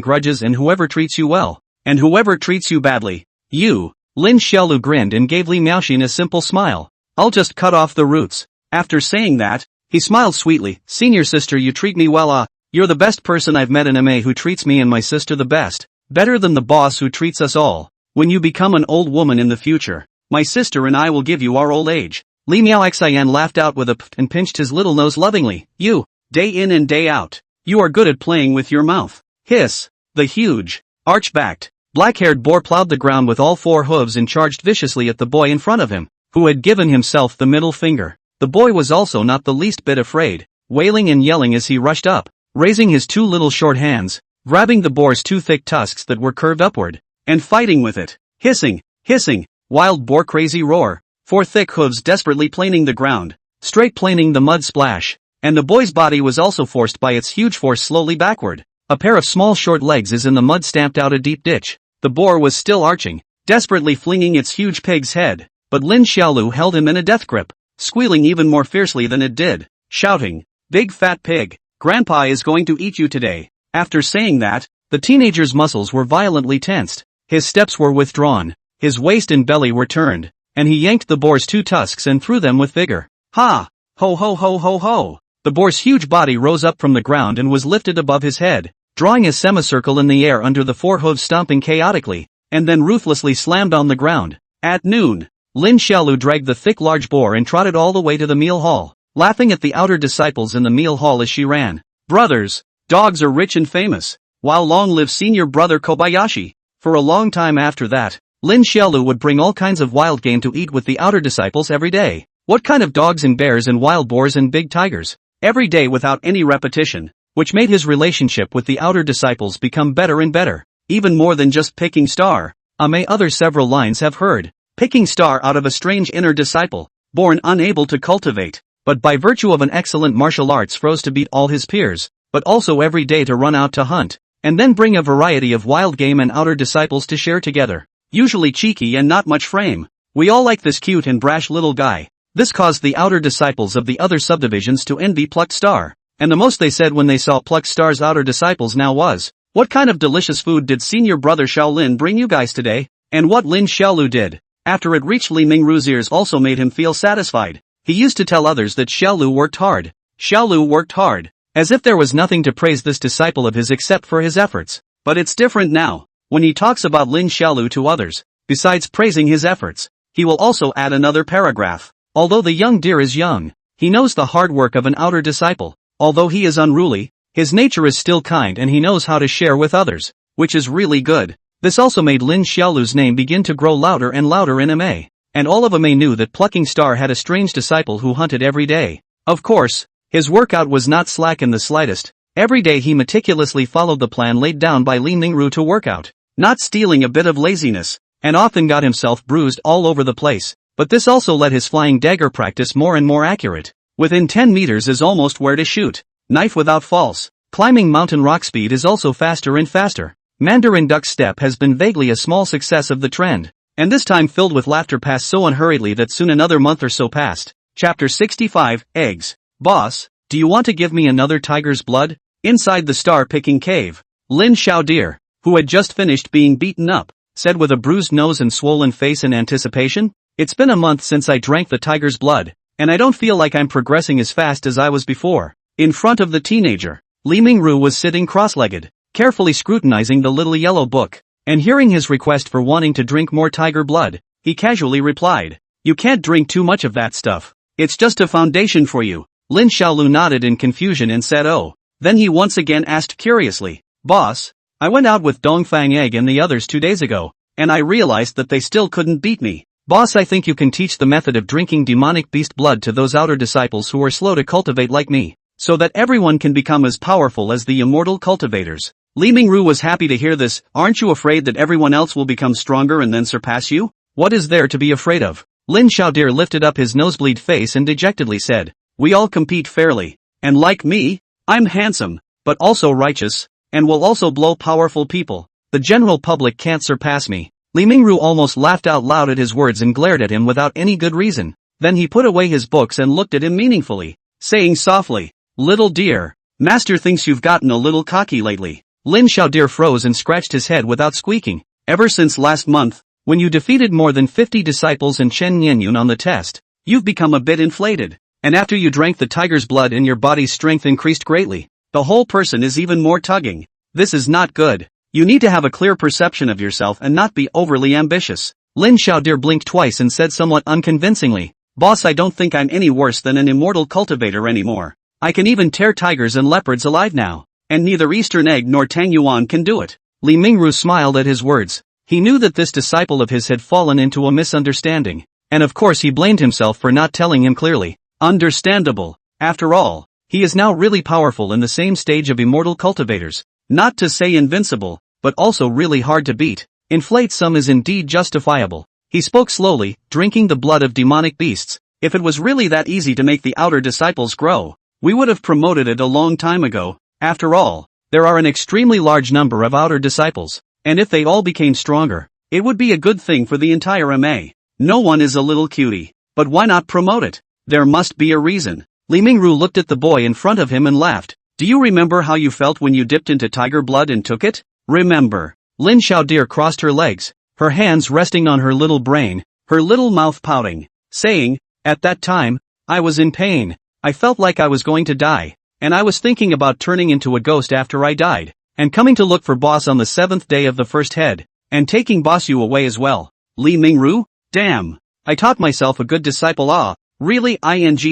grudges and whoever treats you well, and whoever treats you badly. You, Lin Xiaolu grinned and gave Li Miaoxin a simple smile. I'll just cut off the roots. After saying that, he smiled sweetly. Senior sister, you treat me well. You're the best person I've met in MA who treats me and my sister the best. Better than the boss who treats us all. When you become an old woman in the future, my sister and I will give you our old age. Li Miaoxian laughed out with a pft and pinched his little nose lovingly. You, day in and day out, you are good at playing with your mouth. Hiss. The huge, arch-backed, black-haired boar plowed the ground with all four hooves and charged viciously at the boy in front of him, who had given himself the middle finger. The boy was also not the least bit afraid, wailing and yelling as he rushed up, raising his two little short hands, grabbing the boar's two thick tusks that were curved upward, and fighting with it. Hissing, hissing, wild boar crazy roar, four thick hooves desperately planing the ground, straight planing the mud splash, and the boy's body was also forced by its huge force slowly backward. A pair of small short legs is in the mud stamped out a deep ditch. The boar was still arching, desperately flinging its huge pig's head, but Lin Xiaolu held him in a death grip, squealing even more fiercely than it did, shouting, "Big fat pig, Grandpa is going to eat you today." After saying that, the teenager's muscles were violently tensed, his steps were withdrawn, his waist and belly were turned, and he yanked the boar's two tusks and threw them with vigor. Ha! Ho ho ho ho ho! The boar's huge body rose up from the ground and was lifted above his head, drawing a semicircle in the air under the four hooves stomping chaotically, and then ruthlessly slammed on the ground. At noon, Lin Xiaolu dragged the thick large boar and trotted all the way to the meal hall, laughing at the outer disciples in the meal hall as she ran. Brothers, dogs are rich and famous, while long live senior brother Kobayashi. For a long time after that, Lin Xiaolu would bring all kinds of wild game to eat with the outer disciples every day. What kind of dogs and bears and wild boars and big tigers? Every day without any repetition, which made his relationship with the outer disciples become better and better, even more than just picking star. May other several lines have heard, picking star out of a strange inner disciple, born unable to cultivate, but by virtue of an excellent martial arts froze to beat all his peers, but also every day to run out to hunt, and then bring a variety of wild game and outer disciples to share together, usually cheeky and not much frame. We all like this cute and brash little guy. This caused the outer disciples of the other subdivisions to envy Plucked Star, and the most they said when they saw Plucked Star's outer disciples now was, "What kind of delicious food did senior brother Shaolin bring you guys today?" And what Lin Xiaolu did, after it reached Li Mingru's ears, also made him feel satisfied. He used to tell others that Xiaolu worked hard. Xiaolu worked hard, as if there was nothing to praise this disciple of his except for his efforts. But it's different now. When he talks about Lin Xiaolu to others, besides praising his efforts, he will also add another paragraph. Although the young deer is young, he knows the hard work of an outer disciple. Although he is unruly, his nature is still kind and he knows how to share with others, which is really good. This also made Lin Xiaolu's name begin to grow louder and louder in MA, and all of MA knew that Plucking Star had a strange disciple who hunted every day. Of course, his workout was not slack in the slightest. Every day he meticulously followed the plan laid down by Li Mingru to work out, not stealing a bit of laziness, and often got himself bruised all over the place. But this also let his flying dagger practice more and more accurate. Within 10 meters is almost where to shoot. Knife without false. Climbing mountain rock speed is also faster and faster. Mandarin duck step has been vaguely a small success of the trend, and this time filled with laughter passed so unhurriedly that soon another month or so passed. Chapter 65, Eggs. Boss, do you want to give me another tiger's blood? Inside the star-picking cave, Lin Xiaodir, who had just finished being beaten up, said with a bruised nose and swollen face in anticipation, "It's been a month since I drank the tiger's blood, and I don't feel like I'm progressing as fast as I was before." In front of the teenager, Li Mingru was sitting cross-legged, carefully scrutinizing the little yellow book, and hearing his request for wanting to drink more tiger blood, he casually replied, "You can't drink too much of that stuff. It's just a foundation for you." Lin Xiaolu nodded in confusion and said, "Oh." Then he once again asked curiously, "Boss, I went out with Dongfang Egg and the others 2 days ago, and I realized that they still couldn't beat me. Boss, I think you can teach the method of drinking demonic beast blood to those outer disciples who are slow to cultivate like me, so that everyone can become as powerful as the immortal cultivators." Li Mingru was happy to hear this. "Aren't you afraid that everyone else will become stronger and then surpass you?" "What is there to be afraid of?" Lin Xiaodir lifted up his nosebleed face and dejectedly said, "We all compete fairly, and like me, I'm handsome, but also righteous, and will also blow powerful people. The general public can't surpass me. Li Mingru almost laughed out loud at his words and glared at him without any good reason. Then he put away his books and looked at him meaningfully, saying softly, "Little dear, master thinks you've gotten a little cocky lately." Lin Xiaodir froze and scratched his head without squeaking. "Ever since last month, when you defeated more than 50 disciples in Chen Nianyun on the test, you've become a bit inflated. And after you drank the tiger's blood and your body's strength increased greatly, the whole person is even more tugging. This is not good. You need to have a clear perception of yourself and not be overly ambitious." Lin Xiaodir blinked twice and said somewhat unconvincingly, "Boss, I don't think I'm any worse than an immortal cultivator anymore. I can even tear tigers and leopards alive now. And neither Eastern Egg nor Tang Yuan can do it." Li Mingru smiled at his words. He knew that this disciple of his had fallen into a misunderstanding. And of course he blamed himself for not telling him clearly. Understandable. After all, he is now really powerful in the same stage of immortal cultivators. Not to say invincible, but also really hard to beat. Inflate some is indeed justifiable. He spoke slowly, drinking the blood of demonic beasts. "If it was really that easy to make the outer disciples grow, we would have promoted it a long time ago. After all, there are an extremely large number of outer disciples, and if they all became stronger, it would be a good thing for the entire MA. No one is a little cutie, but why not promote it? There must be a reason." Li Mingru looked at the boy in front of him and laughed. "Do you remember how you felt when you dipped into tiger blood and took it? Remember?" Lin Xiaodir crossed her legs, her hands resting on her little brain, her little mouth pouting, saying, "At that time, I was in pain. I felt like I was going to die. And I was thinking about turning into a ghost after I died, and coming to look for boss on the 7th day of the first head, and taking boss you away as well." Li Mingru? Damn. I taught myself a good disciple. Really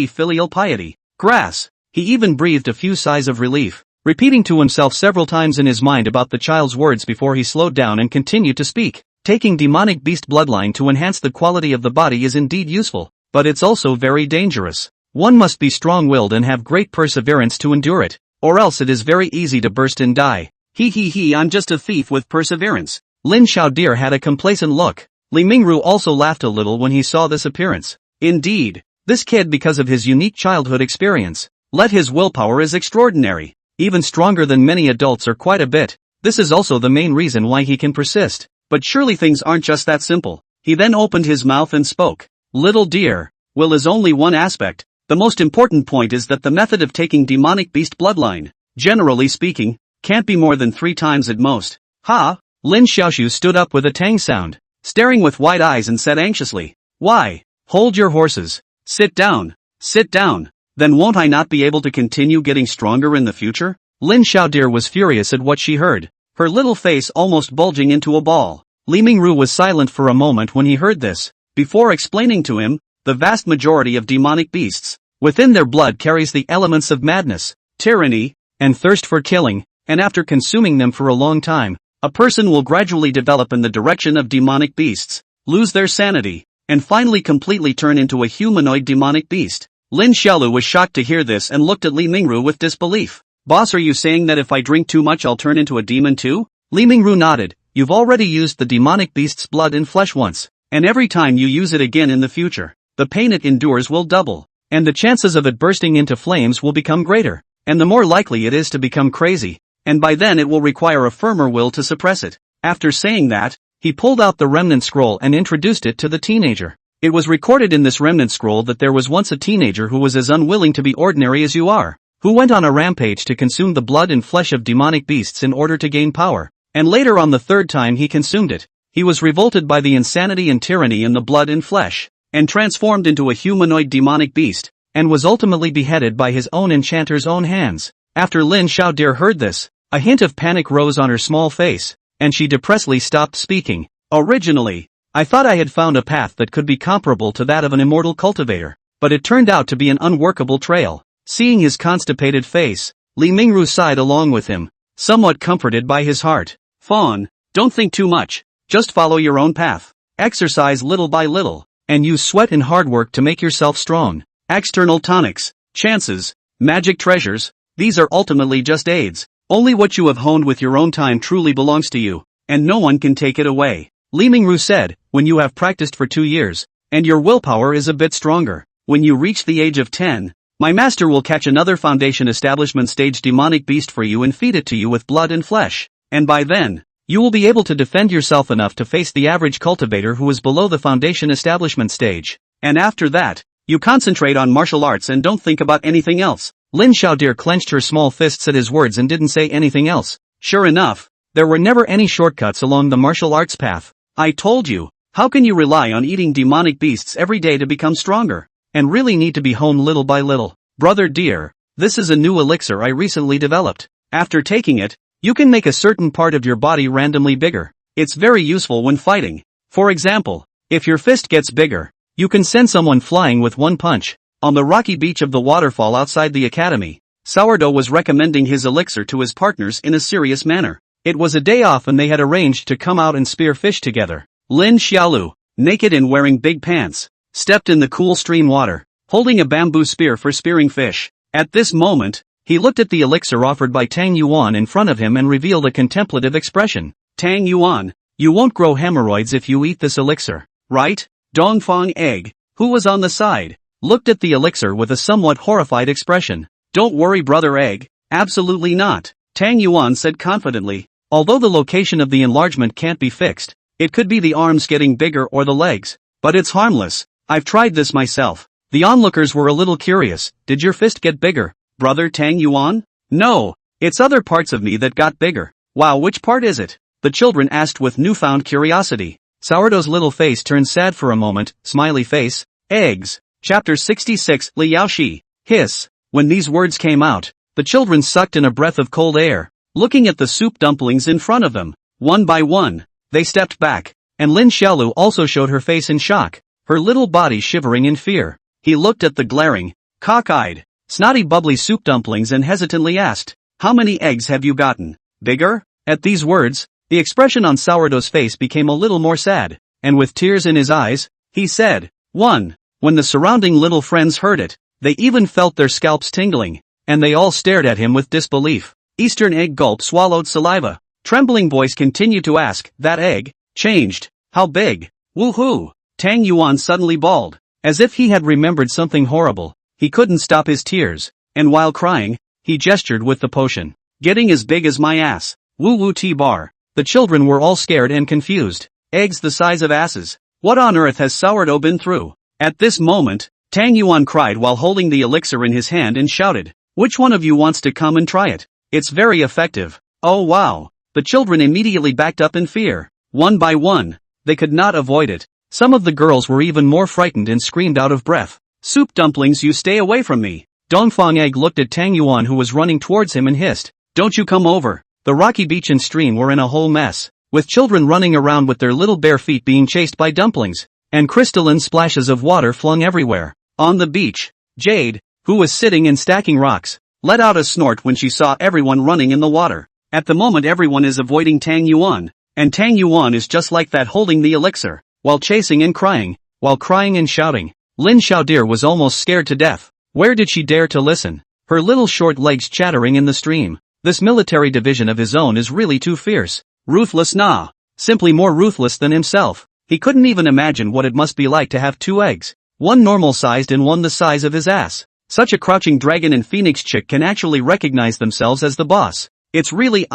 filial piety. Grass. He even breathed a few sighs of relief, repeating to himself several times in his mind about the child's words before he slowed down and continued to speak. Taking demonic beast bloodline to enhance the quality of the body is indeed useful, but it's also very dangerous. One must be strong-willed and have great perseverance to endure it, or else it is very easy to burst and die. I'm just a thief with perseverance. Lin Xiaodir had a complacent look. Li Mingru also laughed a little when he saw this appearance. Indeed, this kid, because of his unique childhood experience, his willpower is extraordinary, even stronger than many adults or quite a bit. This is also the main reason why he can persist. But surely things aren't just that simple. He then opened his mouth and spoke. "Little dear, will is only one aspect. The most important point is that the method of taking demonic beast bloodline, generally speaking, can't be more than 3 times at most." "Ha!" Lin Xiaoshu stood up with a tang sound, staring with wide eyes, and said anxiously, "Why? Hold your horses. Sit down. Sit down. Then won't I not be able to continue getting stronger in the future?" Lin Xiaodir was furious at what she heard, her little face almost bulging into a ball. Li Mingru was silent for a moment when he heard this, before explaining to him, the vast majority of demonic beasts, within their blood carries the elements of madness, tyranny, and thirst for killing, and after consuming them for a long time, a person will gradually develop in the direction of demonic beasts, lose their sanity, and finally completely turn into a humanoid demonic beast. Lin Xiaolu was shocked to hear this and looked at Li Mingru with disbelief. "Boss, are you saying that if I drink too much I'll turn into a demon too?" Li Mingru nodded. "You've already used the demonic beast's blood and flesh once, and every time you use it again in the future, the pain it endures will double. And the chances of it bursting into flames will become greater, and the more likely it is to become crazy, and by then it will require a firmer will to suppress it." After saying that, he pulled out the remnant scroll and introduced it to the teenager. "It was recorded in this remnant scroll that there was once a teenager who was as unwilling to be ordinary as you are, who went on a rampage to consume the blood and flesh of demonic beasts in order to gain power, and later on the 3rd time he consumed it, he was revolted by the insanity and tyranny in the blood and flesh, and transformed into a humanoid demonic beast, and was ultimately beheaded by his own enchanter's own hands." After Lin Xiaodir heard this, a hint of panic rose on her small face, and she depressedly stopped speaking. "Originally, I thought I had found a path that could be comparable to that of an immortal cultivator, but it turned out to be an unworkable trail." Seeing his constipated face, Li Mingru sighed along with him, somewhat comforted by his heart. "Fawn, don't think too much, just follow your own path. Exercise little by little, and use sweat and hard work to make yourself strong. External tonics, chances, magic treasures, these are ultimately just aids. Only what you have honed with your own time truly belongs to you, and no one can take it away." Li Mingru said, "When you have practiced for 2 years, and your willpower is a bit stronger, when you reach the age of 10, My master will catch another foundation establishment stage demonic beast for you and feed it to you with blood and flesh. And by then, you will be able to defend yourself enough to face the average cultivator who is below the foundation establishment stage. And after that, you concentrate on martial arts and don't think about anything else. Lin Xiaodir clenched her small fists at his words and didn't say anything else. Sure enough, there were never any shortcuts along the martial arts path. I told you, how can you rely on eating demonic beasts every day to become stronger? And really need to be honed little by little. Brother dear, this is a new elixir I recently developed. After taking it, you can make a certain part of your body randomly bigger. It's very useful when fighting. For example, if your fist gets bigger, you can send someone flying with one punch. On the rocky beach of the waterfall outside the academy, Sourdough was recommending his elixir to his partners in a serious manner. It was a day off and they had arranged to come out and spear fish together. Lin Xiaolu, naked and wearing big pants, stepped in the cool stream water, holding a bamboo spear for spearing fish. At this moment, he looked at the elixir offered by Tang Yuan in front of him and revealed a contemplative expression. Tang Yuan, you won't grow hemorrhoids if you eat this elixir, right? Dongfang Egg, who was on the side, looked at the elixir with a somewhat horrified expression. Don't worry brother Egg, absolutely not, Tang Yuan said confidently. Although the location of the enlargement can't be fixed, it could be the arms getting bigger or the legs, but it's harmless. I've tried this myself. The onlookers were a little curious. Did your fist get bigger, brother Tang Yuan? No, it's other parts of me that got bigger. Wow, which part is it? The children asked with newfound curiosity. Sourdough's little face turned sad for a moment. Smiley face. Eggs. Chapter 66. Li Yaoshi. Hiss. When these words came out, the children sucked in a breath of cold air, looking at the soup dumplings in front of them. One by one, they stepped back, and Lin Xiaolu also showed her face in shock, her little body shivering in fear. He looked at the glaring, cockeyed, snotty bubbly soup dumplings and hesitantly asked, how many eggs have you gotten? Bigger? At these words, the expression on Sourdough's face became a little more sad, and with tears in his eyes, he said, 1. When the surrounding little friends heard it, they even felt their scalps tingling, and they all stared at him with disbelief. Eastern Egg gulp swallowed saliva. Trembling voice continued to ask, that egg, changed, how big? Woohoo! Tang Yuan suddenly bawled, as if he had remembered something horrible. He couldn't stop his tears, and while crying, he gestured with the potion. Getting as big as my ass. Woo woo T-bar. The children were all scared and confused. Eggs the size of asses. What on earth has Sourdough been through? At this moment, Tang Yuan cried while holding the elixir in his hand and shouted, which one of you wants to come and try it? It's very effective. Oh wow. The children immediately backed up in fear. One by one, they could not avoid it. Some of the girls were even more frightened and screamed out of breath. Soup dumplings, you stay away from me. Dongfang Egg looked at Tang Yuan who was running towards him and hissed, don't you come over. The rocky beach and stream were in a whole mess, with children running around with their little bare feet being chased by dumplings, and crystalline splashes of water flung everywhere. On the beach, Jade, who was sitting and stacking rocks, let out a snort when she saw everyone running in the water. At the moment everyone is avoiding Tang Yuan, and Tang Yuan is just like that holding the elixir, while chasing and crying. While crying and shouting, Lin Xiaodir was almost scared to death. Where did she dare to listen? Her little short legs chattering in the stream. This military division of his own is really too fierce. Ruthless nah. Simply more ruthless than himself. He couldn't even imagine what it must be like to have two eggs. One normal-sized and one the size of his ass. Such a crouching dragon and phoenix chick can actually recognize themselves as the boss. It's really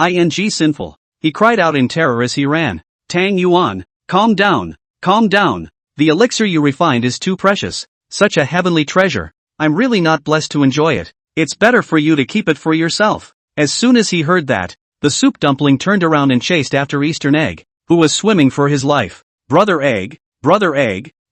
sinful. He cried out in terror as he ran. Tang Yuan, calm down, calm down. The elixir you refined is too precious. Such a heavenly treasure. I'm really not blessed to enjoy it. It's better for you to keep it for yourself. As soon as he heard that, the soup dumpling turned around and chased after Eastern Egg, who was swimming for his life. Brother Egg,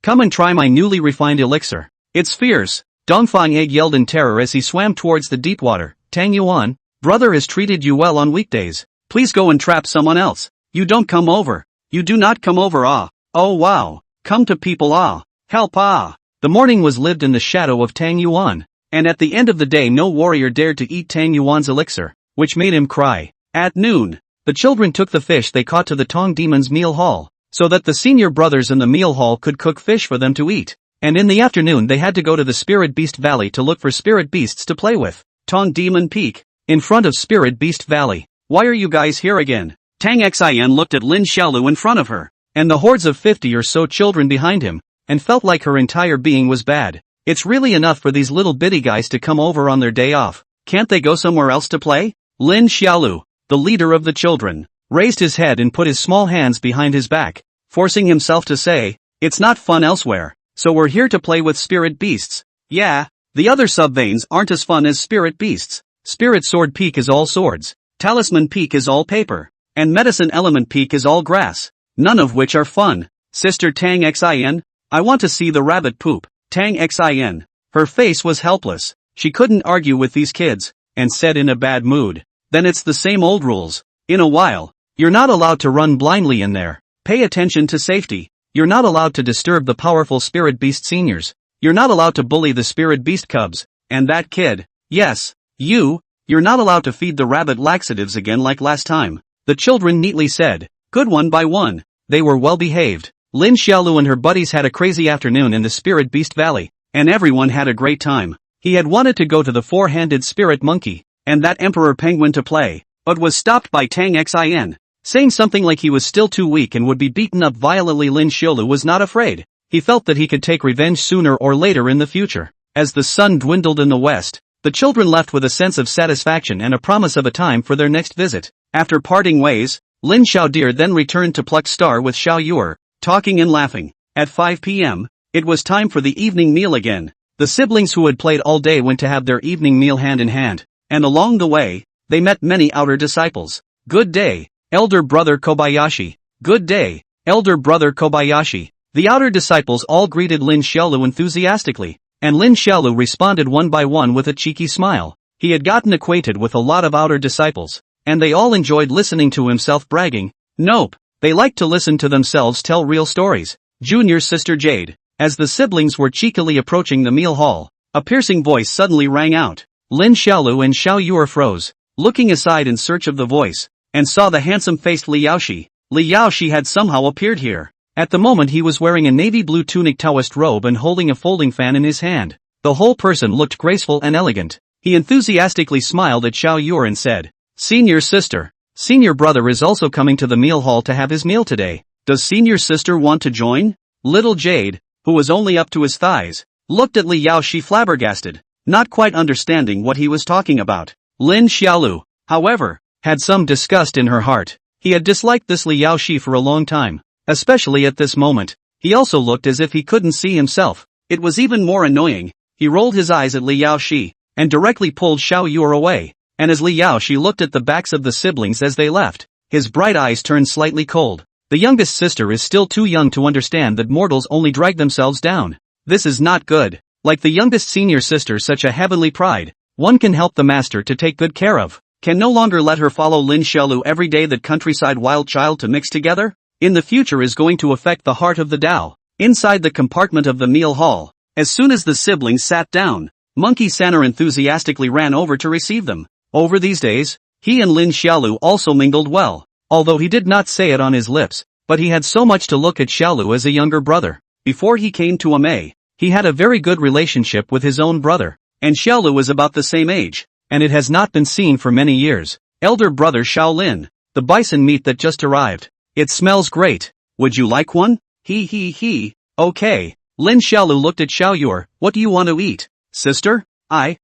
come and try my newly refined elixir. It's fierce. Dongfang Egg yelled in terror as he swam towards the deep water. Tang Yuan, brother has treated you well on weekdays. Please go and trap someone else. You don't come over. You do not come over ah. Oh wow. Come to people ah. Help ah. The morning was lived in the shadow of Tang Yuan, and at the end of the day no warrior dared to eat Tang Yuan's elixir, which made him cry. At noon, the children took the fish they caught to the Tong Demon's meal hall, so that the senior brothers in the meal hall could cook fish for them to eat, and in the afternoon they had to go to the Spirit Beast Valley to look for spirit beasts to play with. Tong Demon Peak, in front of Spirit Beast Valley. Why are you guys here again? Tang Xian looked at Lin Xiaolu in front of her, and the hordes of 50 or so children behind him, and felt like her entire being was bad. It's really enough for these little bitty guys to come over on their day off. Can't they go somewhere else to play? Lin Xiaolu, the leader of the children, raised his head and put his small hands behind his back, forcing himself to say, "It's not fun elsewhere, so we're here to play with spirit beasts." Yeah, the other sub-veins aren't as fun as spirit beasts. Spirit Sword Peak is all swords, Talisman Peak is all paper, and Medicine Element Peak is all grass, none of which are fun. Sister Tang Xin, I want to see the rabbit poop. Tang Xin. Her face was helpless. She couldn't argue with these kids, and said in a bad mood, "Then it's the same old rules. In a while, you're not allowed to run blindly in there. Pay attention to safety. You're not allowed to disturb the powerful spirit beast seniors. You're not allowed to bully the spirit beast cubs. And that kid, yes, you're not allowed to feed the rabbit laxatives again like last time." The children neatly said, good one by one. They were well behaved. Lin Xiaolu and her buddies had a crazy afternoon in the Spirit Beast Valley, and everyone had a great time. He had wanted to go to the four-handed spirit monkey, and that emperor penguin to play, but was stopped by Tang Xin, saying something like he was still too weak and would be beaten up violently. Lin Xiaolu was not afraid. He felt that he could take revenge sooner or later in the future. As the sun dwindled in the west, the children left with a sense of satisfaction and a promise of a time for their next visit. After parting ways, Lin Xiaodir then returned to Pluck Star with Xiao Yuer, talking and laughing. At 5 p.m., it was time for the evening meal again. The siblings who had played all day went to have their evening meal hand in hand, and along the way, they met many outer disciples. Good day, elder brother Kobayashi. Good day, elder brother Kobayashi. The outer disciples all greeted Lin Xiaolu enthusiastically, and Lin Xiaolu responded one by one with a cheeky smile. He had gotten acquainted with a lot of outer disciples, and they all enjoyed listening to himself bragging. Nope, they liked to listen to themselves tell real stories. Junior sister Jade. As the siblings were cheekily approaching the meal hall, a piercing voice suddenly rang out. Lin Xiaolu and Xiao Yuer froze, looking aside in search of the voice, and saw the handsome-faced Li Yaoshi. Li Yaoshi had somehow appeared here. At the moment he was wearing a navy blue tunic Taoist robe and holding a folding fan in his hand. The whole person looked graceful and elegant. He enthusiastically smiled at Xiao Yuer and said, "Senior sister, senior brother is also coming to the meal hall to have his meal today. Does senior sister want to join?" Little Jade, who was only up to his thighs, looked at Li Yaoshi flabbergasted, not quite understanding what he was talking about. Lin Xiaolu, however, had some disgust in her heart. He had disliked this Li Yaoshi for a long time, especially at this moment. He also looked as if he couldn't see himself. It was even more annoying. He rolled his eyes at Li Yaoshi, and directly pulled Xiao Yuer away. And as Li Yaoshi looked at the backs of the siblings as they left, his bright eyes turned slightly cold. The youngest sister is still too young to understand that mortals only drag themselves down. This is not good. Like the youngest senior sister, such a heavenly pride, one can help the master to take good care of, can no longer let her follow Lin Xiaolu every day. That countryside wild child to mix together, in the future is going to affect the heart of the Tao. Inside the compartment of the meal hall, as soon as the siblings sat down, Monkey Sanner enthusiastically ran over to receive them. Over these days, he and Lin Xiaolu also mingled well. Although he did not say it on his lips, but he had so much to look at Xiaolu as a younger brother. Before he came to Amei, he had a very good relationship with his own brother, and Xiaolu was about the same age, and it has not been seen for many years. Elder brother Shaolin, the bison meat that just arrived. It smells great. Would you like one? He. Okay. Lin Xiaolu looked at Xiao Yuer. What do you want to eat, sister? I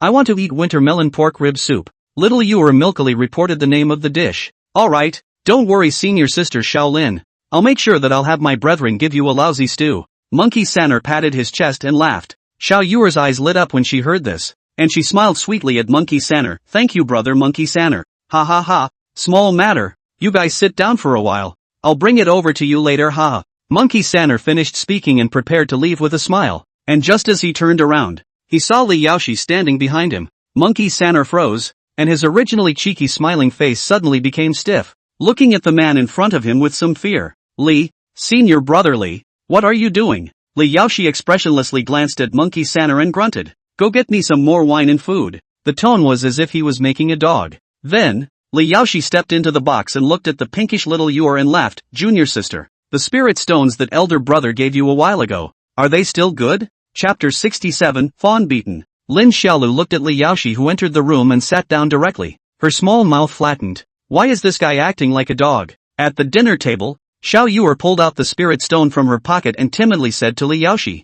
want to eat winter melon pork rib soup. Little Yuer milkily reported the name of the dish. Alright, don't worry senior sister Shaolin. I'll make sure that I'll have my brethren give you a lousy stew. Monkey Sanner patted his chest and laughed. Xiao Yuer's eyes lit up when she heard this, and she smiled sweetly at Monkey Sanner. Thank you brother Monkey Sanner. Ha ha ha. Small matter. You guys sit down for a while. I'll bring it over to you later. Ha. Monkey Sanner finished speaking and prepared to leave with a smile, and just as he turned around, he saw Li Yaoshi standing behind him. Monkey Sanner froze, and his originally cheeky smiling face suddenly became stiff, looking at the man in front of him with some fear. Li, senior brother Li, what are you doing? Li Yaoshi expressionlessly glanced at Monkey Sanner and grunted. Go get me some more wine and food. The tone was as if he was making a dog. Then, Li Yaoshi stepped into the box and looked at the pinkish little Yuer and laughed. Junior sister, the spirit stones that elder brother gave you a while ago, are they still good? Chapter 67, Fawn Beaten. Lin Xiaolu looked at Li Yaoshi who entered the room and sat down directly. Her small mouth flattened. Why is this guy acting like a dog? At the dinner table, Xiao Yuer pulled out the spirit stone from her pocket and timidly said to Li Yaoshi,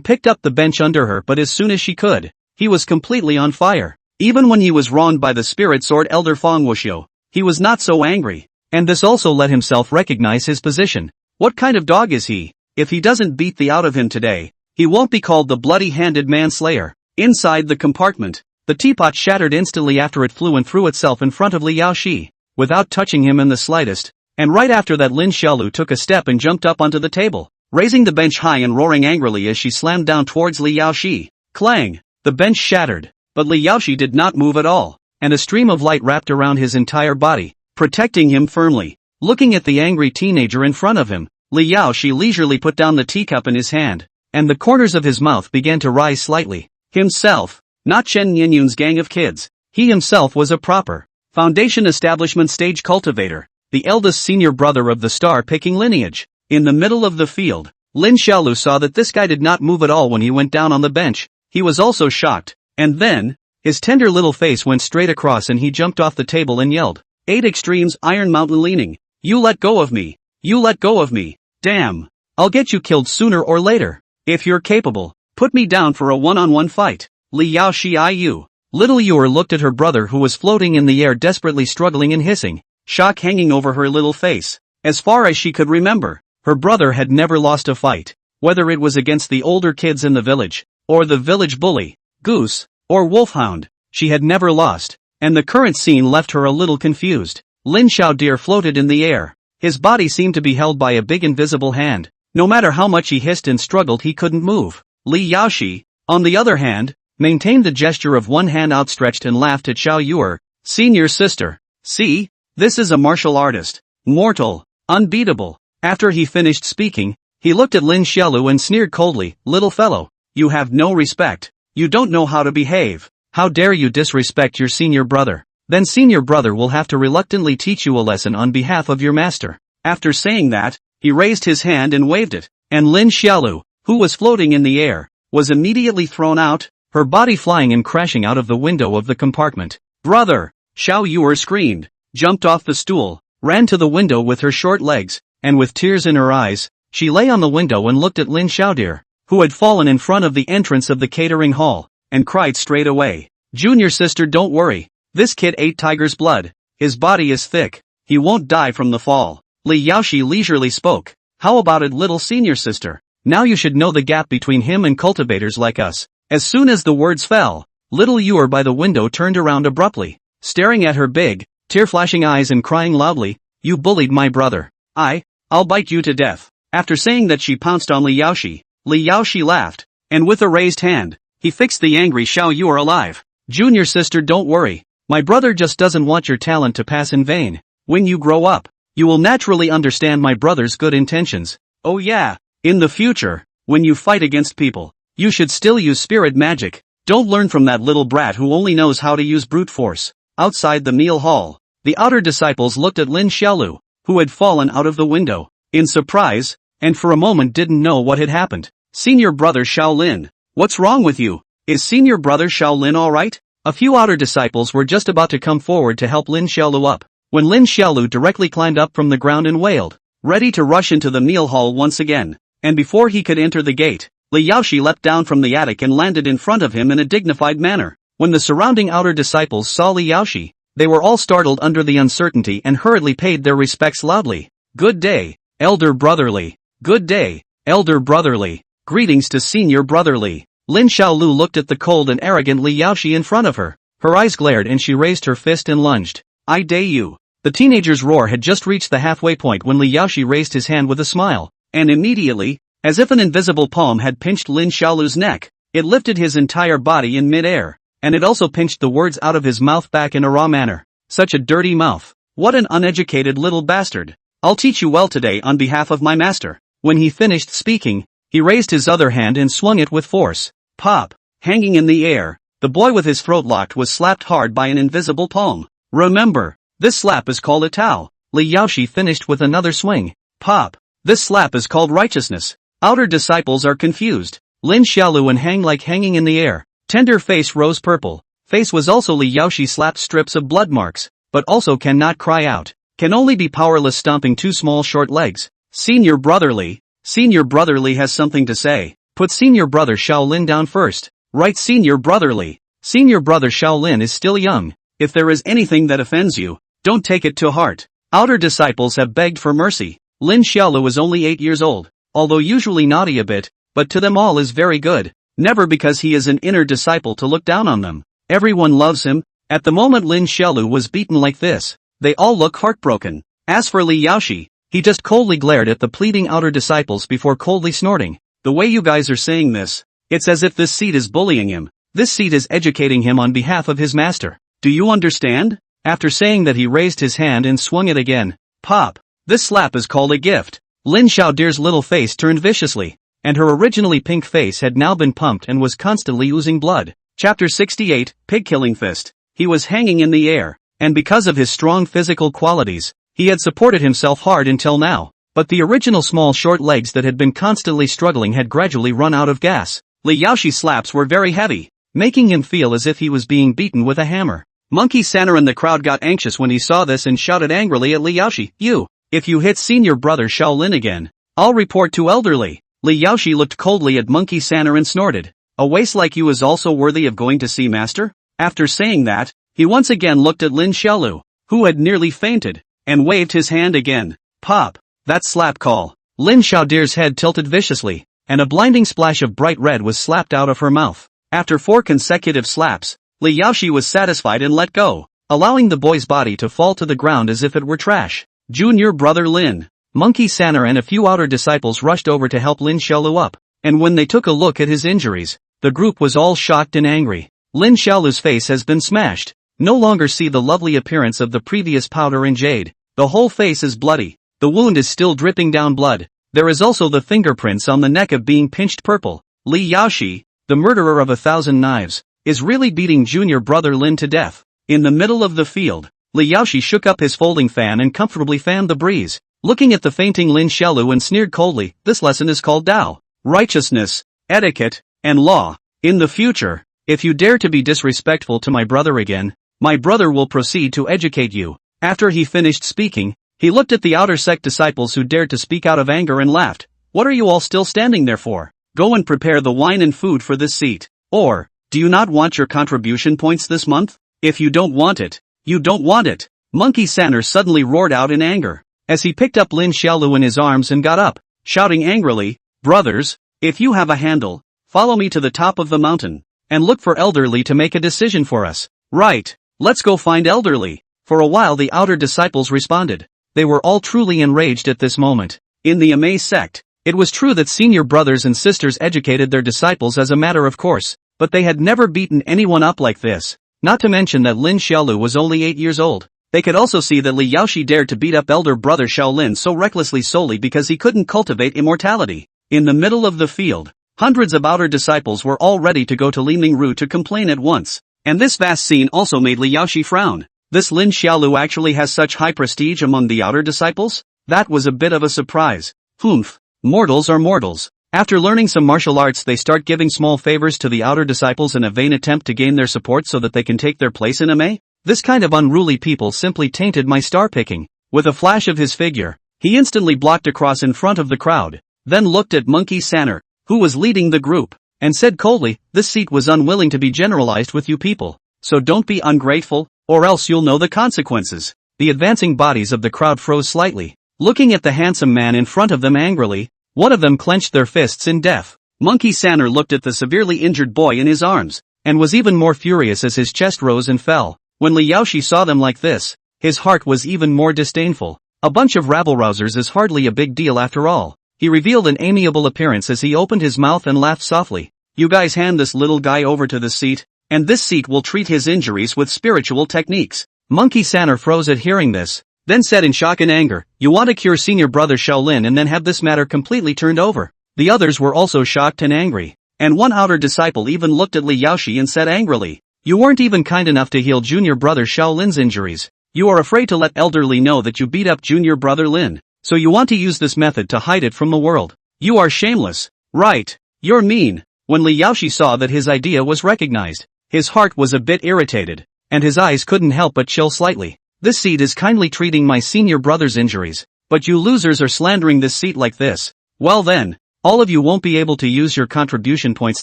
and picked up the bench under her, but as soon as she could, he was completely on fire. Even when he was wronged by the spirit sword elder Fong Wuxiu, he was not so angry, and this also let himself recognize his position. What kind of dog is he? If he doesn't beat the out of him today, he won't be called the bloody-handed manslayer. Inside the compartment, the teapot shattered instantly after it flew and threw itself in front of Li Yaoxi, without touching him in the slightest, and right after that Lin Xiaolu took a step and jumped up onto the table, raising the bench high and roaring angrily as she slammed down towards Li Yaoxi. Clang! The bench shattered, but Li Yaoxi did not move at all, and a stream of light wrapped around his entire body, protecting him firmly. Looking at the angry teenager in front of him, Li Yaoxi leisurely put down the teacup in his hand, and the corners of his mouth began to rise slightly. Himself, not Chen Nianyun's gang of kids, he himself was a proper Foundation Establishment stage cultivator, the eldest senior brother of the star-picking lineage. In the middle of the field, Lin Xiaolu saw that this guy did not move at all when he went down on the bench. He was also shocked, and then, his tender little face went straight across and he jumped off the table and yelled, 8 Extremes Iron Mountain Leaning, you let go of me, you let go of me, damn, I'll get you killed sooner or later. If you're capable, put me down for a one-on-one fight. Li Yaoxi Iu. Little Yuer looked at her brother who was floating in the air desperately struggling and hissing, shock hanging over her little face. As far as she could remember, her brother had never lost a fight, whether it was against the older kids in the village, or the village bully, Goose, or Wolfhound, she had never lost, and the current scene left her a little confused. Lin Xiaodir floated in the air. His body seemed to be held by a big invisible hand. No matter how much he hissed and struggled he couldn't move. Li Yaoxi, on the other hand, maintained the gesture of one hand outstretched and laughed at Xiao Yuer, senior sister. See? This is a martial artist. Mortal. Unbeatable. After he finished speaking, he looked at Lin Xiaolu and sneered coldly, little fellow, you have no respect. You don't know how to behave. How dare you disrespect your senior brother? Then senior brother will have to reluctantly teach you a lesson on behalf of your master. After saying that, he raised his hand and waved it, and Lin Xiaolu, who was floating in the air, was immediately thrown out, her body flying and crashing out of the window of the compartment. Brother! Xiao Yuer screamed, jumped off the stool, ran to the window with her short legs, and with tears in her eyes, she lay on the window and looked at Lin Xiaodir, who had fallen in front of the entrance of the catering hall, and cried straight away. Junior sister, don't worry. This kid ate tiger's blood. His body is thick. He won't die from the fall. Li Yaoxi leisurely spoke. How about it, little senior sister? Now you should know the gap between him and cultivators like us. As soon as the words fell, little Yuer by the window turned around abruptly, staring at her big, tear-flashing eyes and crying loudly, you bullied my brother. I'll bite you to death. After saying that she pounced on Li Yaoxi laughed, and with a raised hand, he fixed the angry Xiao Yuer alive. Junior sister, don't worry. My brother just doesn't want your talent to pass in vain. When you grow up, you will naturally understand my brother's good intentions. Oh yeah, in the future, when you fight against people, you should still use spirit magic. Don't learn from that little brat who only knows how to use brute force. Outside the meal hall, the outer disciples looked at Lin Xiaolu, who had fallen out of the window, in surprise, and for a moment didn't know what had happened. Senior brother Shaolin, what's wrong with you? Is senior brother Shaolin alright? A few outer disciples were just about to come forward to help Lin Xiaolu up, when Lin Xiaolu directly climbed up from the ground and wailed, ready to rush into the meal hall once again. And before he could enter the gate, Li Yaoshi leapt down from the attic and landed in front of him in a dignified manner. When the surrounding outer disciples saw Li Yaoshi, they were all startled under the uncertainty and hurriedly paid their respects loudly. Good day, elder brotherly. Good day, elder brotherly. Greetings to senior brotherly. Lin Xiaolu looked at the cold and arrogant Li Yaoshi in front of her. Her eyes glared and she raised her fist and lunged. I dare you. The teenager's roar had just reached the halfway point when Li Yaoshi raised his hand with a smile, and immediately, as if an invisible palm had pinched Lin Xiaolu's neck, it lifted his entire body in mid-air, and it also pinched the words out of his mouth back in a raw manner. Such a dirty mouth. What an uneducated little bastard. I'll teach you well today on behalf of my master. When he finished speaking, he raised his other hand and swung it with force. Pop! Hanging in the air, the boy with his throat locked was slapped hard by an invisible palm. Remember, this slap is called a Tao. Li Yaoshi finished with another swing. Pop! This slap is called righteousness. Outer disciples are confused. Lin Xiaolu and hanging in the air. Tender face rose purple. Face was also Li Yaoshi slapped strips of blood marks, but also cannot cry out. Can only be powerless stomping two small short legs. Senior brotherly has something to say. Put senior brother Shaolin down first. Right, senior brotherly. Senior brother Shaolin is still young. If there is anything that offends you, don't take it to heart. Outer disciples have begged for mercy. Lin Xiaolu is only 8 years old, although usually naughty a bit, but to them all is very good. Never because he is an inner disciple to look down on them. Everyone loves him. At the moment Lin Xiaolu was beaten like this, they all look heartbroken. As for Li Yaoshi, he just coldly glared at the pleading outer disciples before coldly snorting. The way you guys are saying this, it's as if this seat is bullying him. This seat is educating him on behalf of his master. Do you understand? After saying that he raised his hand and swung it again. Pop! This slap is called a gift. Lin Xiaodir's little face turned viciously, and her originally pink face had now been pumped and was constantly oozing blood. Chapter 68, Pig-Killing Fist. He was hanging in the air, and because of his strong physical qualities, he had supported himself hard until now. But the original small short legs that had been constantly struggling had gradually run out of gas. Li Yaoshi's slaps were very heavy, making him feel as if he was being beaten with a hammer. Monkey Sanner in the crowd got anxious when he saw this and shouted angrily at Li Yaoshi, if you hit senior brother Shaolin again, I'll report to elderly. Li Yaoshi looked coldly at Monkey Sanner and snorted. A waist like you is also worthy of going to see master? After saying that, he once again looked at Lin Xiaolu, who had nearly fainted, and waved his hand again. Pop! That slap call. Lin Xiaodir's head tilted viciously, and a blinding splash of bright red was slapped out of her mouth. After 4 consecutive slaps, Li Yaoshi was satisfied and let go, allowing the boy's body to fall to the ground as if it were trash. Junior brother Lin, Monkey Sanner and a few outer disciples rushed over to help Lin Xiaolu up, and when they took a look at his injuries, the group was all shocked and angry. Lin Xiaolu's face has been smashed. No longer see the lovely appearance of the previous powder and jade. The whole face is bloody. The wound is still dripping down blood. There is also the fingerprints on the neck of being pinched purple. Li Yaoshi, the murderer of 1,000 knives, is really beating junior brother Lin to death. In the middle of the field, Li Yaoshi shook up his folding fan and comfortably fanned the breeze, looking at the fainting Lin Xiaolu and sneered coldly. This lesson is called Tao, righteousness, etiquette, and law. In the future, if you dare to be disrespectful to my brother again, my brother will proceed to educate you. After he finished speaking, he looked at the outer sect disciples who dared to speak out of anger and laughed. What are you all still standing there for? Go and prepare the wine and food for this seat. Or, do you not want your contribution points this month? If you don't want it, you don't want it. Monkey Sanner suddenly roared out in anger, as he picked up Lin Xiaolu in his arms and got up, shouting angrily, brothers, if you have a handle, follow me to the top of the mountain, and look for elderly to make a decision for us. Right, let's go find elderly. For a while the outer disciples responded. They were all truly enraged at this moment. In the Amei sect, it was true that senior brothers and sisters educated their disciples as a matter of course, but they had never beaten anyone up like this. not to mention that Lin Xiaolu was only 8 years old. They could also see that Li Yaoxi dared to beat up elder brother Shaolin so recklessly solely because he couldn't cultivate immortality. In the middle of the field, hundreds of outer disciples were all ready to go to Li Mingru to complain at once. And this vast scene also made Li Yaoxi frown. This Lin Xiaolu actually has such high prestige among the outer disciples? That was a bit of a surprise. Humph. Mortals are mortals. After learning some martial arts, they start giving small favors to the outer disciples in a vain attempt to gain their support so that they can take their place in Ame? This kind of unruly people simply tainted my star picking. With a flash of his figure, he instantly blocked across in front of the crowd, then looked at Monkey Sanner, who was leading the group, and said coldly, "This seat was unwilling to be generalized with you people, so don't be ungrateful, or else you'll know the consequences." The advancing bodies of the crowd froze slightly, looking at the handsome man in front of them angrily. One of them clenched their fists in death. Monkey Sanner looked at the severely injured boy in his arms, and was even more furious as his chest rose and fell. When Li Yaoxi saw them like this, his heart was even more disdainful. A bunch of rabble-rousers is hardly a big deal after all. He revealed an amiable appearance as he opened his mouth and laughed softly. "You guys hand this little guy over to this seat, and this seat will treat his injuries with spiritual techniques." Monkey Sanner froze at hearing this, then said in shock and anger, "You want to cure senior brother Shaolin and then have this matter completely turned over?" The others were also shocked and angry, and one outer disciple even looked at Li Yaoxi and said angrily, "You weren't even kind enough to heal junior brother Shaolin's injuries. You are afraid to let elder Li know that you beat up junior brother Lin, so you want to use this method to hide it from the world. You are shameless. Right. You're mean." When Li Yaoxi saw that his idea was recognized, his heart was a bit irritated, and his eyes couldn't help but chill slightly. "This seat is kindly treating my senior brother's injuries, but you losers are slandering this seat like this. Well then, all of you won't be able to use your contribution points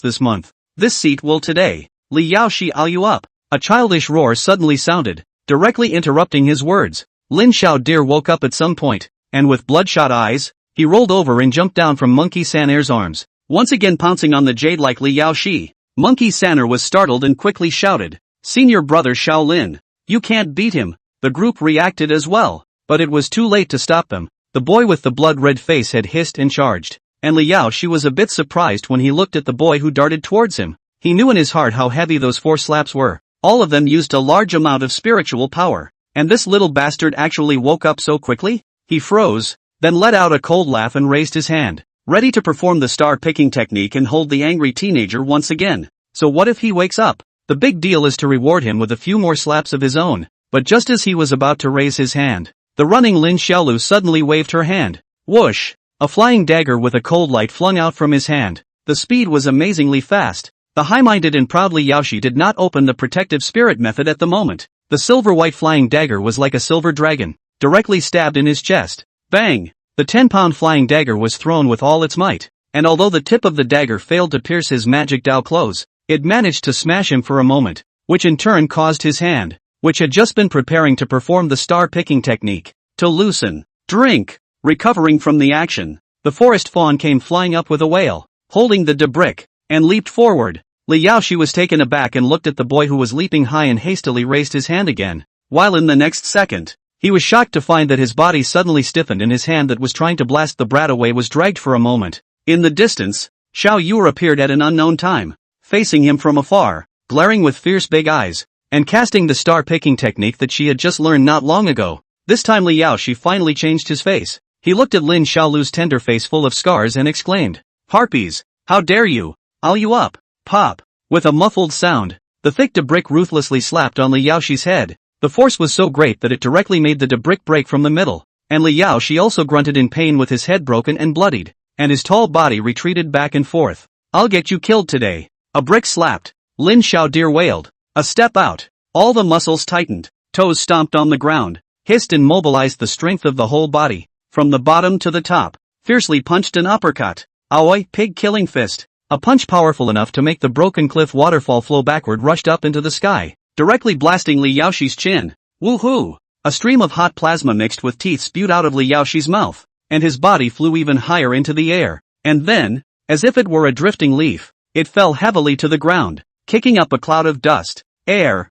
this month. This seat will today. Li Yaoxi, all you up." A childish roar suddenly sounded, directly interrupting his words. Lin Xiaodir woke up at some point, and with bloodshot eyes, he rolled over and jumped down from Monkey Sanner's arms, once again pouncing on the jade like Li Yaoxi. Monkey Sanner was startled and quickly shouted, "Senior brother Shaolin, you can't beat him." The group reacted as well, but it was too late to stop them. The boy with the blood-red face had hissed and charged, and Li Yaoxi was a bit surprised when he looked at the boy who darted towards him. He knew in his heart how heavy those 4 slaps were. All of them used a large amount of spiritual power, and this little bastard actually woke up so quickly? He froze, then let out a cold laugh and raised his hand, ready to perform the star-picking technique and hold the angry teenager once again. So what if he wakes up? The big deal is to reward him with a few more slaps of his own. But just as he was about to raise his hand, the running Lin Xiaolu suddenly waved her hand. Whoosh! A flying dagger with a cold light flung out from his hand. The speed was amazingly fast. The high-minded and proud Li Yaoxi did not open the protective spirit method at the moment. The silver-white flying dagger was like a silver dragon, directly stabbed in his chest. Bang! The 10-pound flying dagger was thrown with all its might, and although the tip of the dagger failed to pierce his magic Dao clothes, it managed to smash him for a moment, which in turn caused his hand, which had just been preparing to perform the star-picking technique, to loosen. Drink! Recovering from the action, the forest fawn came flying up with a wail, holding the brick, and leaped forward. Li Yaoxi was taken aback and looked at the boy who was leaping high and hastily raised his hand again, while in the next second, he was shocked to find that his body suddenly stiffened and his hand that was trying to blast the brat away was dragged for a moment. In the distance, Xiao Yu appeared at an unknown time, facing him from afar, glaring with fierce big eyes, and casting the star-picking technique that she had just learned not long ago. This time Li Yaoxi finally changed his face. He looked at Lin Xiaolu's tender face full of scars and exclaimed, "Harpies, how dare you! I'll you up!" Pop! With a muffled sound, the thick brick ruthlessly slapped on Li Yaoxi's head. The force was so great that it directly made the brick break from the middle, and Li Yaoxi also grunted in pain with his head broken and bloodied, and his tall body retreated back and forth. "I'll get you killed today." A brick slapped. Lin Xiaodir wailed. A step out. All the muscles tightened, toes stomped on the ground, hissed and mobilized the strength of the whole body, from the bottom to the top, fiercely punched an uppercut. Aoi, pig killing fist. A punch powerful enough to make the broken cliff waterfall flow backward rushed up into the sky, directly blasting Li Yaoxi's chin. Woohoo! A stream of hot plasma mixed with teeth spewed out of Li Yaoxi's mouth, and his body flew even higher into the air, and then, as if it were a drifting leaf, it fell heavily to the ground, kicking up a cloud of dust. Air.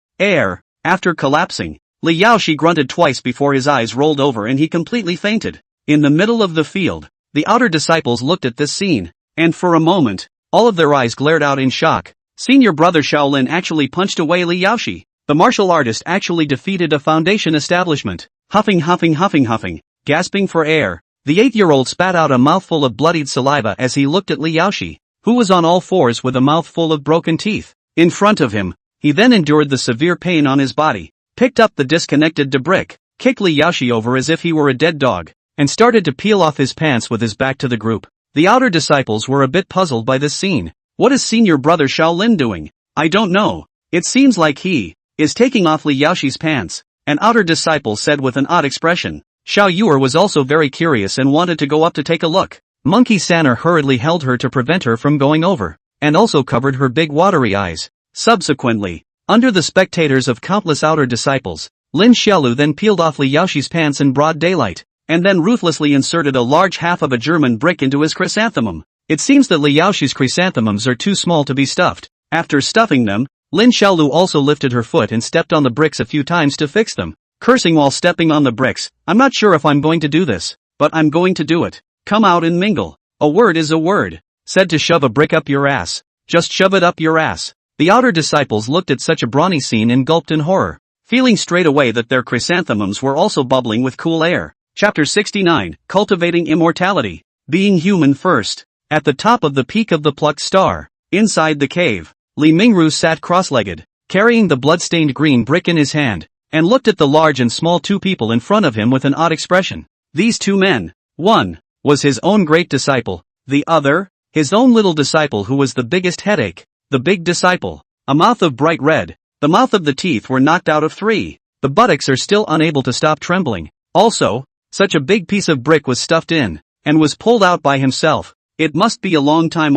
After collapsing, Li Yaoxi grunted twice before his eyes rolled over and he completely fainted. In the middle of the field, the outer disciples looked at this scene, and for a moment, all of their eyes glared out in shock. Senior brother Shaolin actually punched away Li Yaoxi. The martial artist actually defeated a foundation establishment. Huffing, huffing, huffing, huffing, gasping for air, the 8-year-old spat out a mouthful of bloodied saliva as he looked at Li Yaoshi, who was on all fours with a mouthful of broken teeth. In front of him, he then endured the severe pain on his body, picked up the disconnected brick, kicked Li Yaoshi over as if he were a dead dog, and started to peel off his pants with his back to the group. The outer disciples were a bit puzzled by this scene. What is senior brother Shaolin doing? I don't know. It seems like he is taking off Li Yaoshi's pants, an outer disciple said with an odd expression. Xiao Yuer was also very curious and wanted to go up to take a look. Monkey Sanner hurriedly held her to prevent her from going over, and also covered her big watery eyes. Subsequently, under the spectators of countless outer disciples, Lin Xiaolu then peeled off Li Yaoshi's pants in broad daylight, and then ruthlessly inserted a large half of a German brick into his chrysanthemum. It seems that Li Yaoshi's chrysanthemums are too small to be stuffed. After stuffing them, Lin Xiaolu also lifted her foot and stepped on the bricks a few times to fix them, cursing while stepping on the bricks. I'm not sure if I'm going to do this, but I'm going to do it. Come out and mingle. A word is a word. Said to shove a brick up your ass. Just shove it up your ass. The outer disciples looked at such a brawny scene and gulped in horror, feeling straight away that their chrysanthemums were also bubbling with cool air. Chapter 69, Cultivating Immortality. Being human first. At the top of the peak of the plucked star, inside the cave, Li Mingru sat cross-legged, carrying the blood-stained green brick in his hand, and looked at the large and small two people in front of him with an odd expression. These two men, one was his own great disciple, the other, his own little disciple who was the biggest headache. The big disciple, a mouth of bright red, the mouth of the teeth were knocked out of 3. The buttocks are still unable to stop trembling. Also, such a big piece of brick was stuffed in, and was pulled out by himself. It must be a long time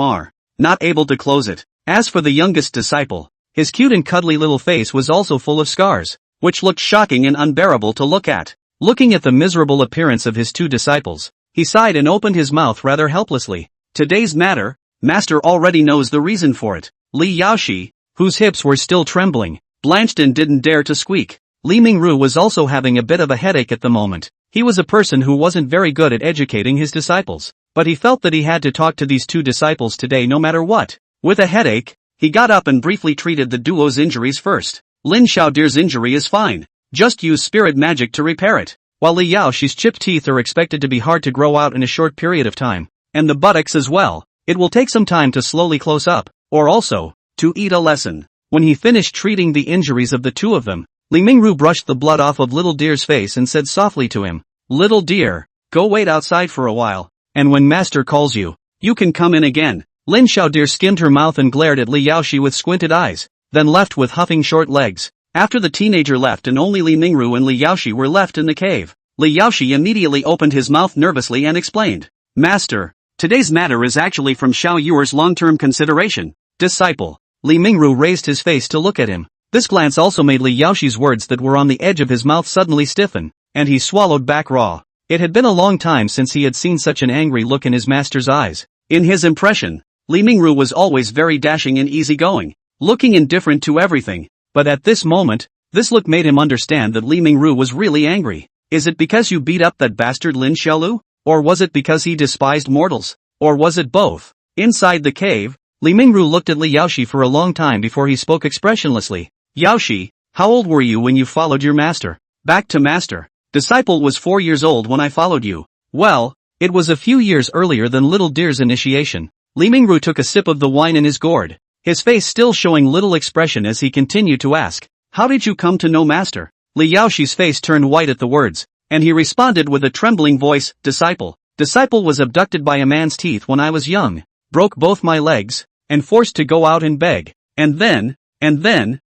not able to close it. As for the youngest disciple, his cute and cuddly little face was also full of scars, which looked shocking and unbearable to look at. Looking at the miserable appearance of his two disciples, he sighed and opened his mouth rather helplessly. Today's matter, Master already knows the reason for it. Li Yaoshi, whose hips were still trembling, blanched and didn't dare to squeak. Li Mingru was also having a bit of a headache at the moment. He was a person who wasn't very good at educating his disciples, but he felt that he had to talk to these two disciples today no matter what. With a headache, he got up and briefly treated the duo's injuries first. Lin Xiaodir's injury is fine. Just use spirit magic to repair it. While Li Yaoshi's chipped teeth are expected to be hard to grow out in a short period of time, and the buttocks as well, it will take some time to slowly close up, or also, to eat a lesson. When he finished treating the injuries of the two of them, Li Mingru brushed the blood off of Little Deer's face and said softly to him, Little Deer, go wait outside for a while, and when Master calls you, you can come in again. Lin Xiaodir skimmed her mouth and glared at Li Yaoshi with squinted eyes, then left with huffing short legs. After the teenager left and only Li Mingru and Li Yaoshi were left in the cave, Li Yaoshi immediately opened his mouth nervously and explained, Master, today's matter is actually from Xiao Yuer's long-term consideration. Disciple. Li Mingru raised his face to look at him. This glance also made Li Yaoshi's words that were on the edge of his mouth suddenly stiffen, and he swallowed back raw. It had been a long time since he had seen such an angry look in his master's eyes. In his impression, Li Mingru was always very dashing and easygoing, looking indifferent to everything, but at this moment, this look made him understand that Li Mingru was really angry. Is it because you beat up that bastard Lin Xiaolu? Or was it because he despised mortals? Or was it both? Inside the cave, Li Mingru looked at Li Yaoshi for a long time before he spoke expressionlessly. Yaoshi, how old were you when you followed your master? Back to master. Disciple was 4 years old when I followed you. Well, it was a few years earlier than Little Deer's initiation. Li Mingru took a sip of the wine in his gourd, his face still showing little expression as he continued to ask, how did you come to know master? Li Yaoshi's face turned white at the words, and he responded with a trembling voice, Disciple. Disciple was abducted by a man's teeth when I was young, broke both my legs, and forced to go out and beg. And then,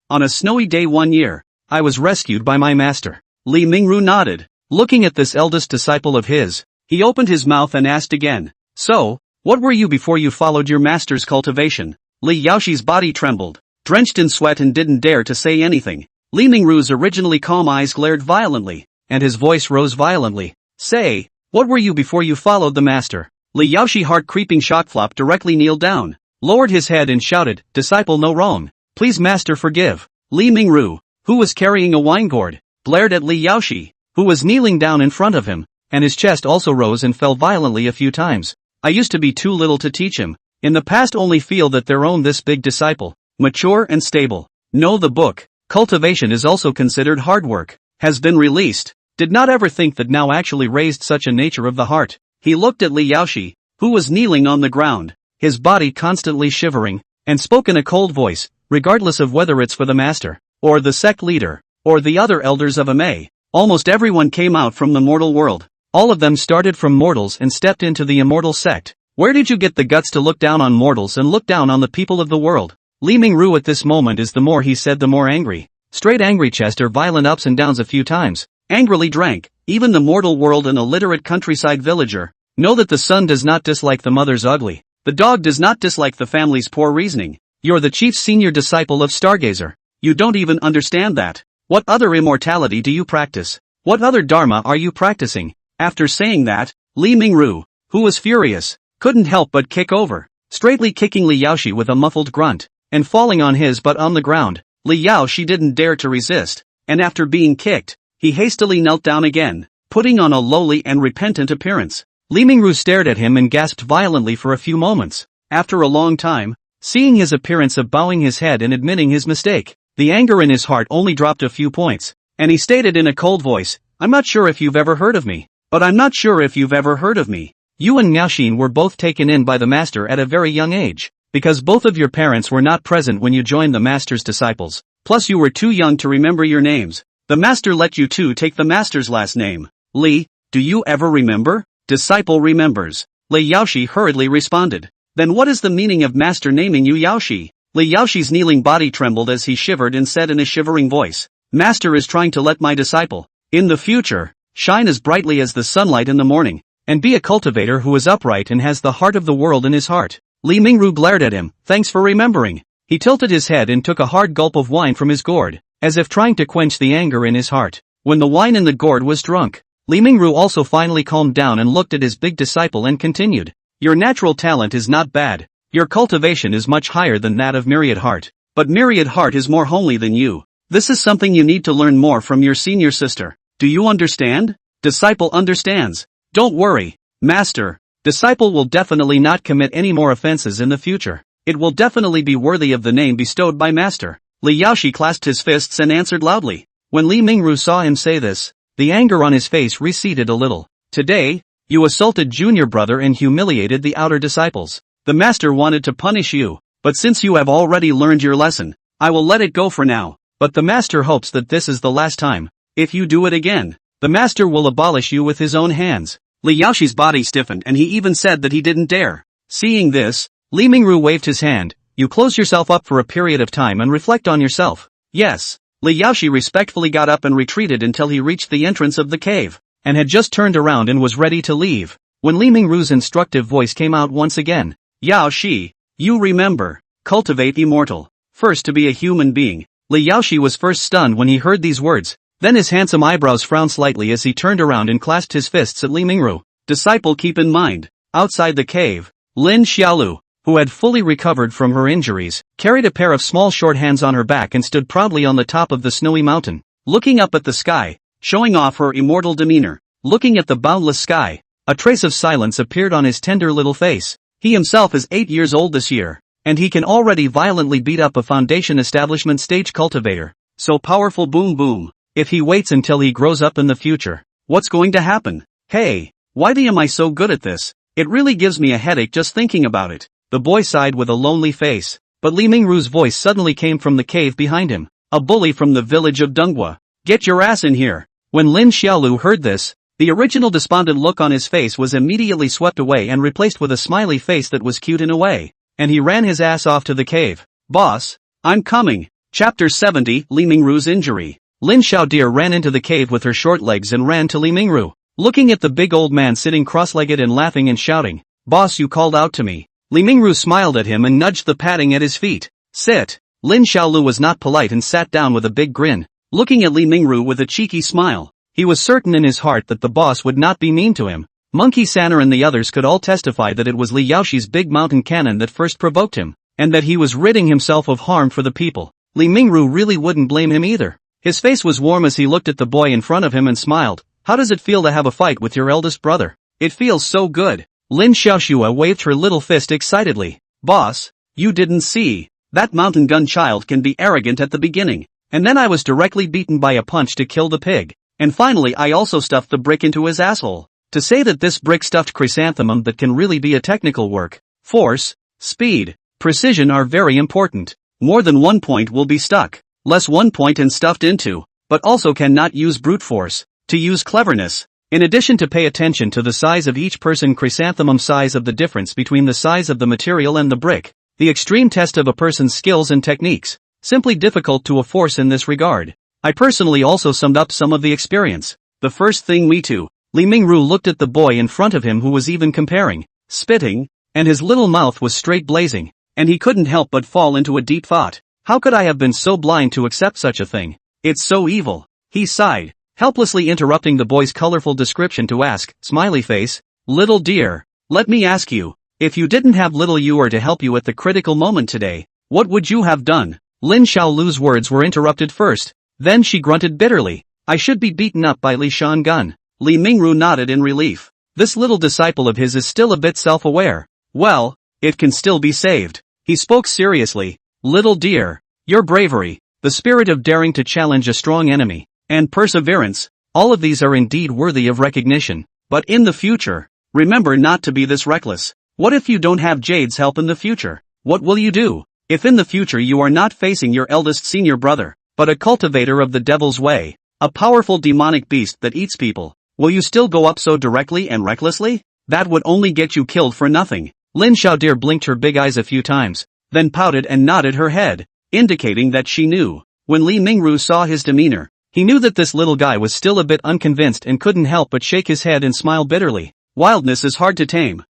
on a snowy day one year, I was rescued by my master. Li Mingru nodded. Looking at this eldest disciple of his, he opened his mouth and asked again, so, what were you before you followed your master's cultivation? Li Yaoshi's body trembled, drenched in sweat and didn't dare to say anything. Li Mingru's originally calm eyes glared violently, and his voice rose violently. Say, what were you before you followed the master? Li Yaoshi heart-creeping shockflop directly kneeled down, lowered his head and shouted, Disciple no wrong. Please master forgive. Li Mingru, who was carrying a wine gourd, glared at Li Yaoshi, who was kneeling down in front of him, and his chest also rose and fell violently a few times. I used to be too little to teach him. In the past only feel that their own this big disciple, mature and stable, know the book, Cultivation is also considered hard work. Has been released. Did not ever think that now actually raised such a nature of the heart. He looked at Li Yaoshi, who was kneeling on the ground, his body constantly shivering, and spoke in a cold voice, regardless of whether it's for the master, or the sect leader, or the other elders of Ame. Almost everyone came out from the mortal world. All of them started from mortals and stepped into the immortal sect. Where did you get the guts to look down on mortals and look down on the people of the world? Li Mingru at this moment is the more he said the more angry. Straight angry chest or violent ups and downs a few times. Angrily drank. Even the mortal world and illiterate countryside villager know that the son does not dislike the mother's ugly. The dog does not dislike the family's poor reasoning. You're the chief senior disciple of Stargazer. You don't even understand that. What other immortality do you practice? What other dharma are you practicing? After saying that, Li Mingru, who was furious, couldn't help but kick over, straightly kicking Li Yaoshi with a muffled grunt, and falling on his butt on the ground. Li Yaoshi didn't dare to resist, and after being kicked, he hastily knelt down again, putting on a lowly and repentant appearance. Li Mingru stared at him and gasped violently for a few moments. After a long time, seeing his appearance of bowing his head and admitting his mistake, the anger in his heart only dropped a few points, and he stated in a cold voice, "I'm not sure if you've ever heard of me, but I'm not sure if you've ever heard of me. You and Miaoxin were both taken in by the master at a very young age, because both of your parents were not present when you joined the master's disciples, plus you were too young to remember your names. The master let you two take the master's last name. Li, do you ever remember?" Disciple remembers. Li Yaoshi hurriedly responded. Then what is the meaning of master naming you Yaoshi? Li Yaoshi's kneeling body trembled as he shivered and said in a shivering voice, "Master is trying to let my disciple, in the future, shine as brightly as the sunlight in the morning, and be a cultivator who is upright and has the heart of the world in his heart." Li Mingru glared at him. "Thanks for remembering." He tilted his head and took a hard gulp of wine from his gourd, as if trying to quench the anger in his heart. When the wine in the gourd was drunk, Li Mingru also finally calmed down and looked at his big disciple and continued, "Your natural talent is not bad. Your cultivation is much higher than that of Myriad Heart. But Myriad Heart is more homely than you. This is something you need to learn more from your senior sister. Do you understand?" Disciple understands. "Don't worry, master. Disciple will definitely not commit any more offenses in the future. It will definitely be worthy of the name bestowed by master." Li Yaoshi clasped his fists and answered loudly. When Li Mingru saw him say this, the anger on his face receded a little. "Today, you assaulted junior brother and humiliated the outer disciples. The master wanted to punish you, but since you have already learned your lesson, I will let it go for now. But the master hopes that this is the last time. If you do it again, the master will abolish you with his own hands." Li Yaoshi's body stiffened and he even said that he didn't dare. Seeing this, Li Mingru waved his hand. "You close yourself up for a period of time and reflect on yourself." "Yes." Li Yaoshi respectfully got up and retreated until he reached the entrance of the cave, and had just turned around and was ready to leave, when Li Mingru's instructive voice came out once again. "Yaoshi, you remember, cultivate immortal. First to be a human being." Li Yaoshi was first stunned when he heard these words, then his handsome eyebrows frowned slightly as he turned around and clasped his fists at Li Mingru. "Disciple, keep in mind, outside the cave, Lin Xiaolu, who had fully recovered from her injuries, carried a pair of small short hands on her back and stood proudly on the top of the snowy mountain, looking up at the sky, showing off her immortal demeanor. Looking at the boundless sky, a trace of silence appeared on his tender little face. He himself is 8 years old this year, and he can already violently beat up a foundation establishment stage cultivator. So powerful, boom boom. If he waits until he grows up in the future, what's going to happen? Hey, why am I so good at this? It really gives me a headache just thinking about it." The boy sighed with a lonely face, but Li Mingru's voice suddenly came from the cave behind him. "A bully from the village of Donghua. Get your ass in here." When Lin Xiaolu heard this, the original despondent look on his face was immediately swept away and replaced with a smiley face that was cute in a way, and he ran his ass off to the cave. "Boss, I'm coming." Chapter 70, Li Mingru's injury. Lin Xiaodir ran into the cave with her short legs and ran to Li Mingru, looking at the big old man sitting cross-legged and laughing and shouting, "Boss, you called out to me." Li Mingru smiled at him and nudged the padding at his feet. "Sit." Lin Xiaolu was not polite and sat down with a big grin, looking at Li Mingru with a cheeky smile. He was certain in his heart that the boss would not be mean to him. Monkey Sanner and the others could all testify that it was Li Yaoshi's big mountain cannon that first provoked him, and that he was ridding himself of harm for the people. Li Mingru really wouldn't blame him either. His face was warm as he looked at the boy in front of him and smiled. "How does it feel to have a fight with your eldest brother?" "It feels so good." Lin Xiaoxua waved her little fist excitedly. "Boss, you didn't see. That mountain gun child can be arrogant at the beginning, and then I was directly beaten by a punch to kill the pig, and finally I also stuffed the brick into his asshole. To say that this brick-stuffed chrysanthemum that can really be a technical work, force, speed, precision are very important. More than one point will be stuck, less one point and stuffed into, but also cannot use brute force, to use cleverness. In addition to pay attention to the size of each person chrysanthemum size of the difference between the size of the material and the brick, the extreme test of a person's skills and techniques, simply difficult to a force in this regard. I personally also summed up some of the experience. The first thing me too. Li Mingru looked at the boy in front of him who was even comparing, spitting, and his little mouth was straight blazing, and he couldn't help but fall into a deep thought. How could I have been so blind to accept such a thing? It's so evil. He sighed, helplessly interrupting the boy's colorful description to ask, smiley face, little dear, let me ask you, if you didn't have little you to help you at the critical moment today, what would you have done? Lin Xiaolu's words were interrupted first, then she grunted bitterly, I should be beaten up by Li Shangun. Li Mingru nodded in relief. This little disciple of his is still a bit self-aware. Well, it can still be saved. He spoke seriously. Little dear, your bravery, the spirit of daring to challenge a strong enemy, and perseverance, all of these are indeed worthy of recognition. But in the future, remember not to be this reckless. What if you don't have Jade's help in the future? What will you do? If in the future you are not facing your eldest senior brother, but a cultivator of the devil's way, a powerful demonic beast that eats people, will you still go up so directly and recklessly? That would only get you killed for nothing. Lin Xiaodir blinked her big eyes a few times, then pouted and nodded her head, indicating that she knew. When Li Mingru saw his demeanor, he knew that this little guy was still a bit unconvinced and couldn't help but shake his head and smile bitterly. Wildness is hard to tame.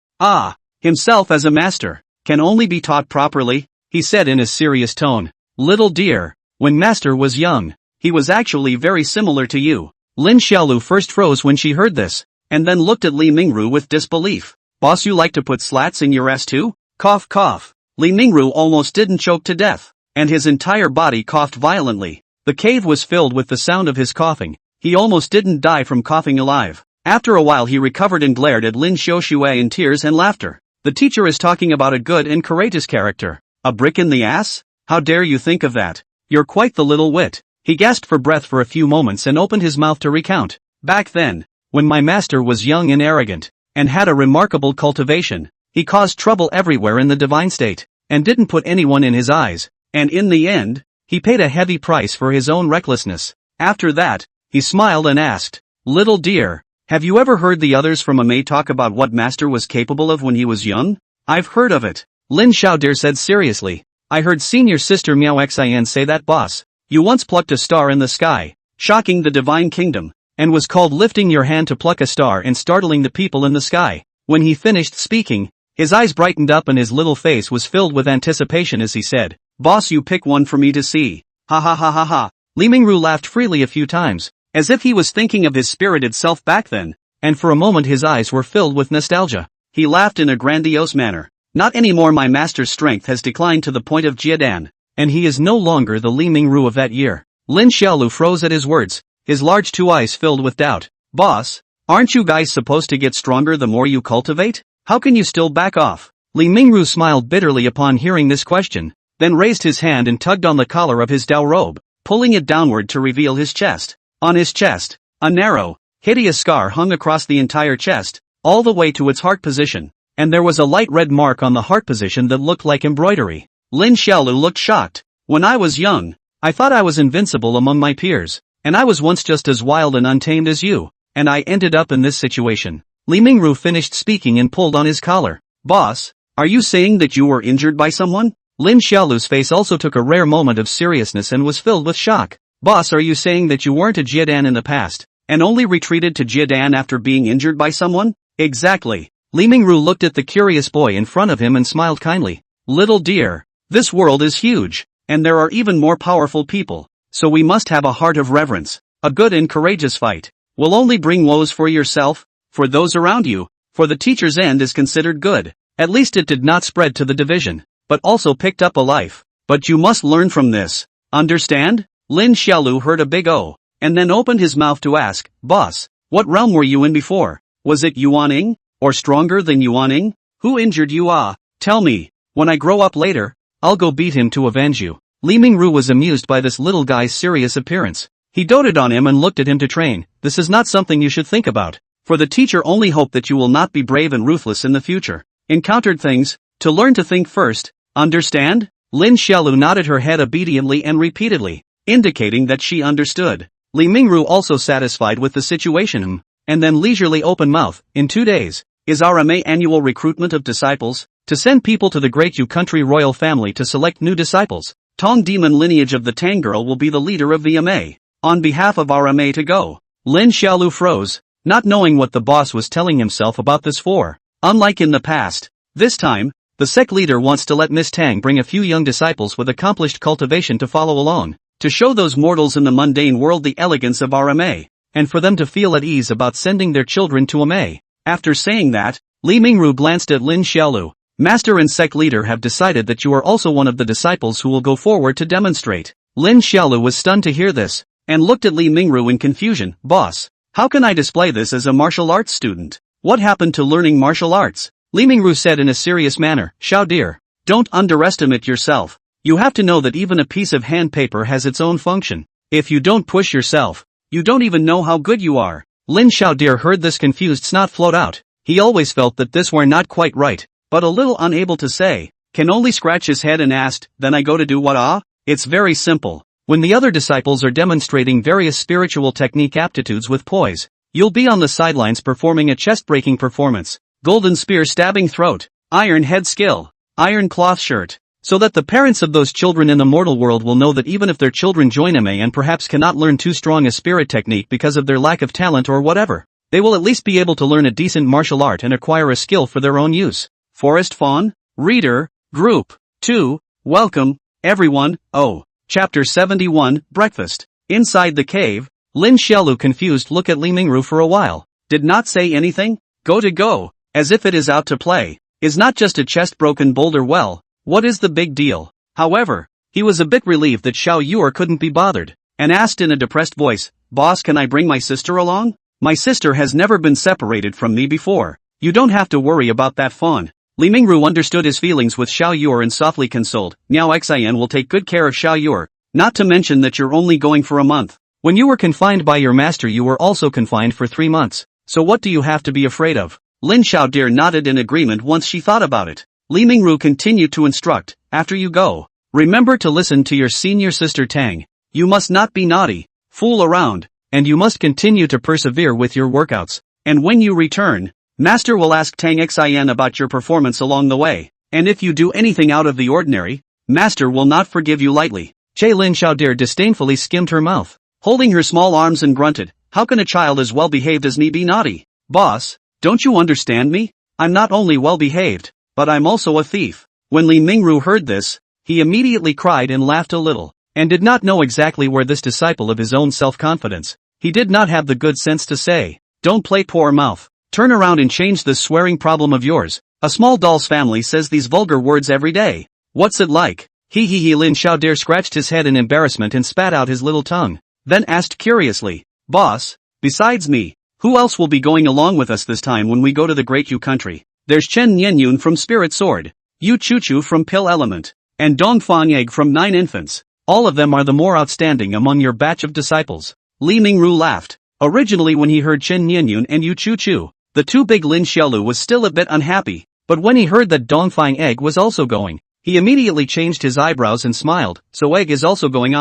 Himself as a master, can only be taught properly, he said in a serious tone. Little dear, when master was young, he was actually very similar to you. Lin Xiaolu first froze when she heard this, and then looked at Li Mingru with disbelief. Boss, you like to put slats in your ass too? Cough cough. Li Mingru almost didn't choke to death, and his entire body coughed violently. The cave was filled with the sound of his coughing. He almost didn't die from coughing alive. After a while he recovered and glared at Lin Xiaoxue in tears and laughter. The teacher is talking about a good and courageous character. A brick in the ass? How dare you think of that? You're quite the little wit. He gasped for breath for a few moments and opened his mouth to recount. Back then, when my master was young and arrogant, and had a remarkable cultivation, he caused trouble everywhere in the divine state, and didn't put anyone in his eyes, and in the end, he paid a heavy price for his own recklessness. After that, he smiled and asked, Little dear, have you ever heard the others from Amei talk about what master was capable of when he was young? I've heard of it. Lin Xiaodir said seriously. I heard senior sister Miao Xian say that boss. You once plucked a star in the sky, shocking the divine kingdom, and was called lifting your hand to pluck a star and startling the people in the sky. When he finished speaking, his eyes brightened up and his little face was filled with anticipation as he said, Boss, you pick one for me to see. Ha ha ha ha ha. Li Mingru laughed freely a few times, as if he was thinking of his spirited self back then, and for a moment his eyes were filled with nostalgia. He laughed in a grandiose manner. Not anymore, my master's strength has declined to the point of Jiedan, and he is no longer the Li Mingru of that year. Lin Xiaolu froze at his words, his large two eyes filled with doubt. Boss, aren't you guys supposed to get stronger the more you cultivate? How can you still back off? Li Mingru smiled bitterly upon hearing this question, then raised his hand and tugged on the collar of his Dao robe, pulling it downward to reveal his chest. On his chest, a narrow, hideous scar hung across the entire chest, all the way to its heart position, and there was a light red mark on the heart position that looked like embroidery. Lin Xiaolu looked shocked. When I was young, I thought I was invincible among my peers, and I was once just as wild and untamed as you, and I ended up in this situation. Li Mingru finished speaking and pulled on his collar. Boss, are you saying that you were injured by someone? Lin Xiaolu's face also took a rare moment of seriousness and was filled with shock. Boss, are you saying that you weren't a Jiedan in the past, and only retreated to Jiedan after being injured by someone? Exactly. Li Mingru looked at the curious boy in front of him and smiled kindly. Little dear, this world is huge, and there are even more powerful people, so we must have a heart of reverence. A good and courageous fight will only bring woes for yourself, for those around you, for the teacher's end is considered good. At least it did not spread to the division, but also picked up a life. But you must learn from this. Understand? Lin Xiaolu heard a big O, and then opened his mouth to ask, Boss, what realm were you in before? Was it Yuaning, or stronger than Yuaning? Who injured you? Tell me, when I grow up later, I'll go beat him to avenge you. Li Mingru was amused by this little guy's serious appearance. He doted on him and looked at him to train. This is not something you should think about. For the teacher only hope that you will not be brave and ruthless in the future. Encountered things, to learn to think first, understand? Lin Xiaolu nodded her head obediently and repeatedly, indicating that she understood. Li Mingru also satisfied with the situation, and then leisurely open mouth, in 2 days, is our MA annual recruitment of disciples, to send people to the Great Yu country royal family to select new disciples. Tong demon lineage of the Tang girl will be the leader of the MA, on behalf of our MA to go. Lin Xiaolu froze, not knowing what the boss was telling himself about this for. Unlike in the past, this time, the sect leader wants to let Miss Tang bring a few young disciples with accomplished cultivation to follow along, to show those mortals in the mundane world the elegance of our MA, and for them to feel at ease about sending their children to MA. After saying that, Li Mingru glanced at Lin Xiaolu. Master and sect leader have decided that you are also one of the disciples who will go forward to demonstrate. Lin Xiaolu was stunned to hear this, and looked at Li Mingru in confusion. Boss, how can I display this as a martial arts student? What happened to learning martial arts? Li Mingru said in a serious manner. Xiao dear, don't underestimate yourself. You have to know that even a piece of hand paper has its own function. If you don't push yourself, you don't even know how good you are. Lin Xiaodir heard this confused snot float out. He always felt that this were not quite right, but a little unable to say, can only scratch his head and asked, then I go to do what ah? It's very simple. When the other disciples are demonstrating various spiritual technique aptitudes with poise, you'll be on the sidelines performing a chest-breaking performance. Golden spear stabbing throat, iron head skill, iron cloth shirt. So that the parents of those children in the mortal world will know that even if their children join MA and perhaps cannot learn too strong a spirit technique because of their lack of talent or whatever, they will at least be able to learn a decent martial art and acquire a skill for their own use. Forest Fawn, Reader, Group 2, Welcome, everyone. Oh, Chapter 71, Breakfast. Inside the cave, Lin Xiaolu confused look at Li Mingru for a while. Did not say anything? Go to go, as if it is out to play. Is not just a chest-broken boulder well. What is the big deal? However, he was a bit relieved that Xiao Yuer couldn't be bothered, and asked in a depressed voice, Boss, can I bring my sister along? My sister has never been separated from me before. You don't have to worry about that fawn. Li Mingru understood his feelings with Xiao Yuer and softly consoled, Miao Xian will take good care of Xiao Yuer, not to mention that you're only going for a month. When you were confined by your master you were also confined for 3 months, so what do you have to be afraid of? Lin Xiaodir nodded in agreement once she thought about it. Li Mingru continued to instruct, after you go, remember to listen to your senior sister Tang. You must not be naughty, fool around, and you must continue to persevere with your workouts. And when you return, Master will ask Tang Xian about your performance along the way. And if you do anything out of the ordinary, Master will not forgive you lightly. Che Lin Xiaodir disdainfully skimmed her mouth, holding her small arms and grunted, how can a child as well behaved as me be naughty? Boss, don't you understand me? I'm not only well behaved, but I'm also a thief. When Li Mingru heard this, he immediately cried and laughed a little, and did not know exactly where this disciple of his own self-confidence. He did not have the good sense to say, don't play poor mouth, turn around and change this swearing problem of yours. A small doll's family says these vulgar words every day. What's it like? He Lin Xiaodir scratched his head in embarrassment and spat out his little tongue, then asked curiously, Boss, besides me, who else will be going along with us this time when we go to the Great Yu country? There's Chen Nianyun from Spirit Sword, Yu Chuchu from Pill Element, and Dong Fang Egg from 9 Infants. All of them are the more outstanding among your batch of disciples. Li Mingru laughed. Originally when he heard Chen Nianyun and Yu Chuchu, the too big Lin Xiaolu was still a bit unhappy, but when he heard that Dong Fang Egg was also going, he immediately changed his eyebrows and smiled, so Egg is also going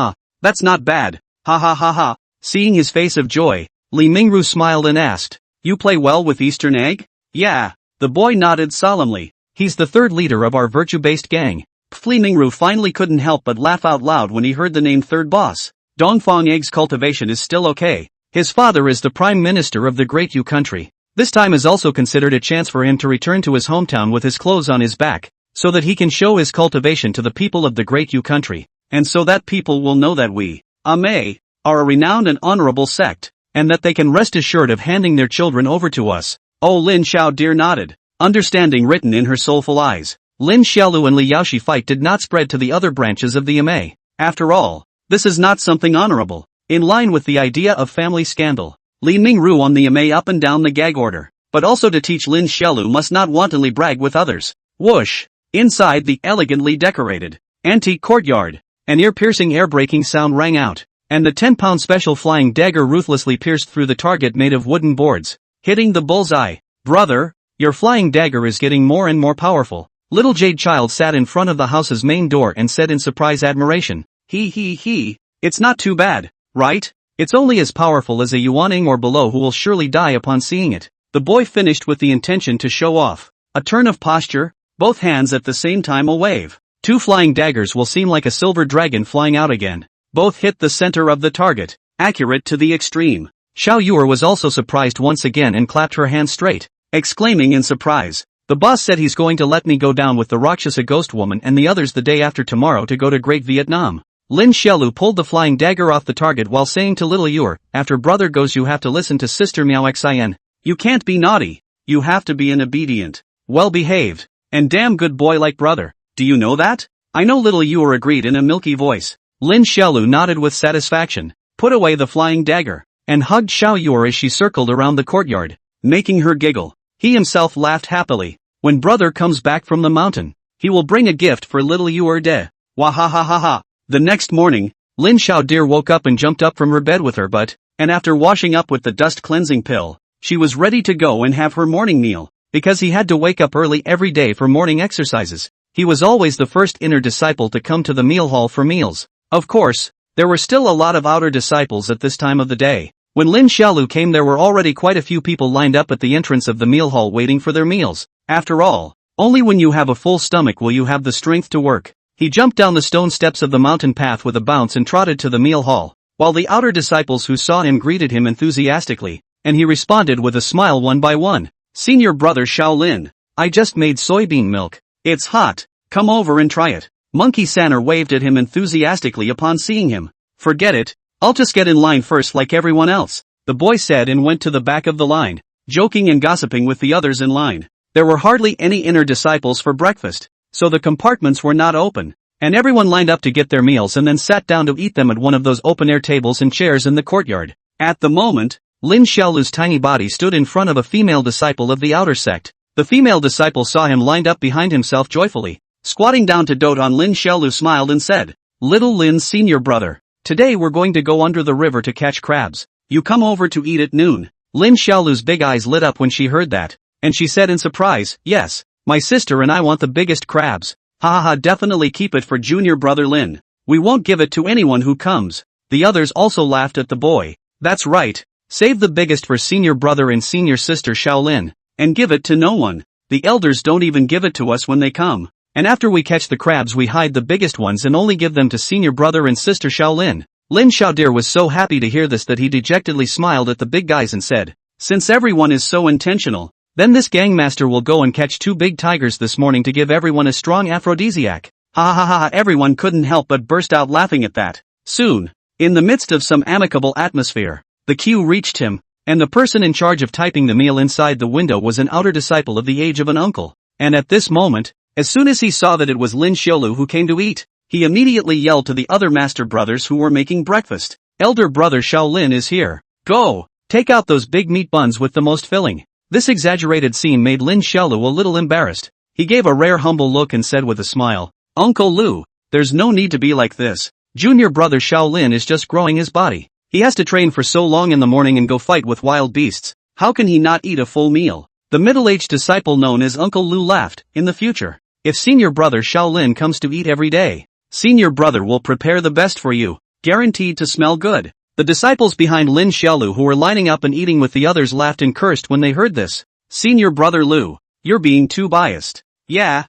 that's not bad, ha ha ha ha. Seeing his face of joy, Li Mingru smiled and asked, you play well with Eastern Egg? Yeah. The boy nodded solemnly. He's the third leader of our virtue-based gang. Li Mingru finally couldn't help but laugh out loud when he heard the name third boss. Dongfang Egg's cultivation is still okay. His father is the prime minister of the Great Yu country. This time is also considered a chance for him to return to his hometown with his clothes on his back, so that he can show his cultivation to the people of the Great Yu country, and so that people will know that we, Ame, are a renowned and honorable sect, and that they can rest assured of handing their children over to us. Oh, Lin Xiao dear nodded, understanding written in her soulful eyes. Lin Xiaolu and Li Yaoshi fight did not spread to the other branches of the MA. After all, this is not something honorable. In line with the idea of family scandal, Li Mingru on the MA up and down the gag order, but also to teach Lin Xiaolu must not wantonly brag with others. Whoosh! Inside the elegantly decorated antique courtyard, An ear-piercing air-breaking sound rang out, and the 10-pound special flying dagger ruthlessly pierced through the target made of wooden boards, hitting the bullseye. Brother, your flying dagger is getting more and more powerful. Little Jade Child sat in front of the house's main door and said in surprised admiration, He, it's not too bad, right? It's only as powerful as a Yuaning or below who will surely die upon seeing it. The boy finished with the intention to show off. A turn of posture, both hands at the same time a wave. 2 flying daggers will seem like a silver dragon flying out again. Both hit the center of the target, accurate to the extreme. Xiao Yuer was also surprised once again and clapped her hands straight, exclaiming in surprise, the boss said he's going to let me go down with the Rakshasa ghost woman and the others the day after tomorrow to go to Great Vietnam. Lin Xiaolu pulled the flying dagger off the target while saying to little Yuer, after brother goes you have to listen to sister Miao Xian. You can't be naughty. You have to be an obedient, well-behaved, and damn good boy like brother. Do you know that? I know little Yuer agreed in a milky voice. Lin Xiaolu nodded with satisfaction, put away the flying dagger, and hugged Xiao Yuer as she circled around the courtyard, making her giggle. He himself laughed happily. When brother comes back from the mountain, he will bring a gift for little Yuer de. Wahahaha. The next morning, Lin Xiaodir woke up and jumped up from her bed with her butt, and after washing up with the dust cleansing pill, she was ready to go and have her morning meal. Because he had to wake up early every day for morning exercises, he was always the first inner disciple to come to the meal hall for meals. Of course, there were still a lot of outer disciples at this time of the day. When Lin Xiaolu came there were already quite a few people lined up at the entrance of the meal hall waiting for their meals. After all, only when you have a full stomach will you have the strength to work. He jumped down the stone steps of the mountain path with a bounce and trotted to the meal hall, while the outer disciples who saw him greeted him enthusiastically, and he responded with a smile one by one. Senior brother Shaolin, I just made soybean milk. It's hot, come over and try it. Monkey Sanner waved at him enthusiastically upon seeing him. Forget it, I'll just get in line first like everyone else, the boy said and went to the back of the line, joking and gossiping with the others in line. There were hardly any inner disciples for breakfast, so the compartments were not open, and everyone lined up to get their meals and then sat down to eat them at one of those open-air tables and chairs in the courtyard. At the moment, Lin Xiaolu's tiny body stood in front of a female disciple of the outer sect. The female disciple saw him lined up behind himself joyfully. Squatting down to dote on Lin Xiaolu smiled and said, Little Lin's senior brother, today we're going to go under the river to catch crabs. You come over to eat at noon. Lin Xiaolu's big eyes lit up when she heard that, and she said in surprise, Yes, my sister and I want the biggest crabs. Ha ha ha, definitely keep it for junior brother Lin. We won't give it to anyone who comes. The others also laughed at the boy. That's right, save the biggest for senior brother and senior sister Shaolin, and give it to no one. The elders don't even give it to us when they come. And after we catch the crabs we hide the biggest ones and only give them to senior brother and sister Shaolin. Lin Xiaodir was so happy to hear this that he dejectedly smiled at the big guys and said, Since everyone is so intentional, then this gangmaster will go and catch 2 big tigers this morning to give everyone a strong aphrodisiac. Ha ha ha ha, everyone couldn't help but burst out laughing at that. Soon, in the midst of some amicable atmosphere, the cue reached him, and the person in charge of typing the meal inside the window was an outer disciple of the age of an uncle. And at this moment, as soon as he saw that it was Lin Xiaolu who came to eat, he immediately yelled to the other master brothers who were making breakfast, Elder brother Shaolin is here. Go, take out those big meat buns with the most filling. This exaggerated scene made Lin Xiaolu a little embarrassed. He gave a rare humble look and said with a smile, Uncle Lu, there's no need to be like this. Junior brother Shaolin is just growing his body. He has to train for so long in the morning and go fight with wild beasts. How can he not eat a full meal? The middle-aged disciple known as Uncle Lu laughed. In the future, if senior brother Shaolin comes to eat every day, senior brother will prepare the best for you, guaranteed to smell good. The disciples behind Lin Xiaolu who were lining up and eating with the others laughed and cursed when they heard this. Senior brother Lu, you're being too biased. Yeah,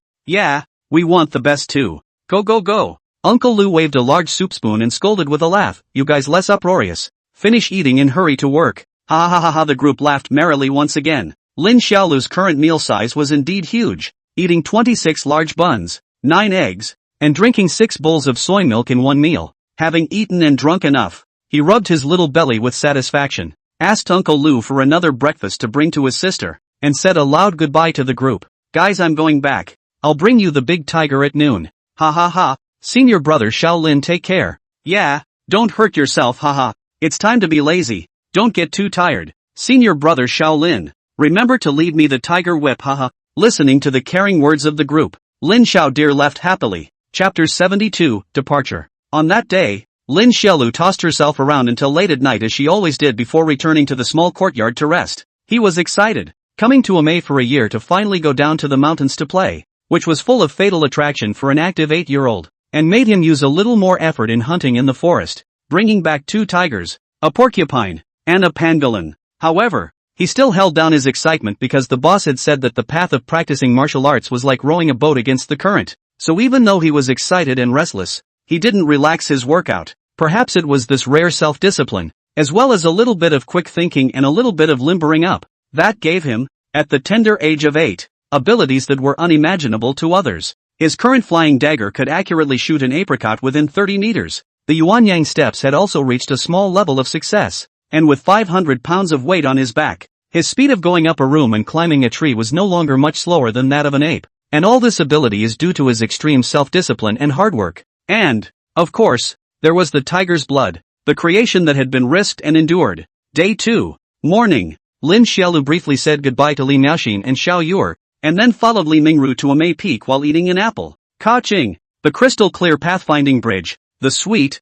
we want the best too. Go go go. Uncle Lu waved a large soup spoon and scolded with a laugh, You guys less uproarious. Finish eating and hurry to work. Ha ha ha ha, the group laughed merrily once again. Lin Xiaolu's current meal size was indeed huge, eating 26 large buns, 9 eggs, and drinking 6 bowls of soy milk in one meal. Having eaten and drunk enough, he rubbed his little belly with satisfaction, asked Uncle Lu for another breakfast to bring to his sister, and said a loud goodbye to the group. Guys, I'm going back. I'll bring you the big tiger at noon. Ha ha ha. Senior brother Shaolin, take care. Yeah, don't hurt yourself, haha. It's time to be lazy. Don't get too tired. Senior brother Shaolin, remember to leave me the tiger whip, haha. Listening to the caring words of the group, Lin Xiaodir left happily. Chapter 72, Departure. On that day, Lin Xiaolu tossed herself around until late at night as she always did before returning to the small courtyard to rest. He was excited, coming to Amei for a year to finally go down to the mountains to play, which was full of fatal attraction for an active 8-year-old, and made him use a little more effort in hunting in the forest, bringing back 2 tigers, a porcupine, and a pangolin. However, he still held down his excitement because the boss had said that the path of practicing martial arts was like rowing a boat against the current, so even though he was excited and restless, he didn't relax his workout. Perhaps it was this rare self-discipline, as well as a little bit of quick thinking and a little bit of limbering up, that gave him, at the tender age of 8, abilities that were unimaginable to others. His current flying dagger could accurately shoot an apricot within 30 meters. The Yuanyang steps had also reached a small level of success, and with 500 pounds of weight on his back, his speed of going up a room and climbing a tree was no longer much slower than that of an ape. And all this ability is due to his extreme self-discipline and hard work. And, of course, there was the tiger's blood, the creation that had been risked and endured. Day 2. Morning. Lin Xiaolu briefly said goodbye to Li Miaoxin and Xiao Yuer, and then followed Li Mingru to Amei Peak while eating an apple. Ka-ching! The crystal-clear pathfinding bridge, the sweet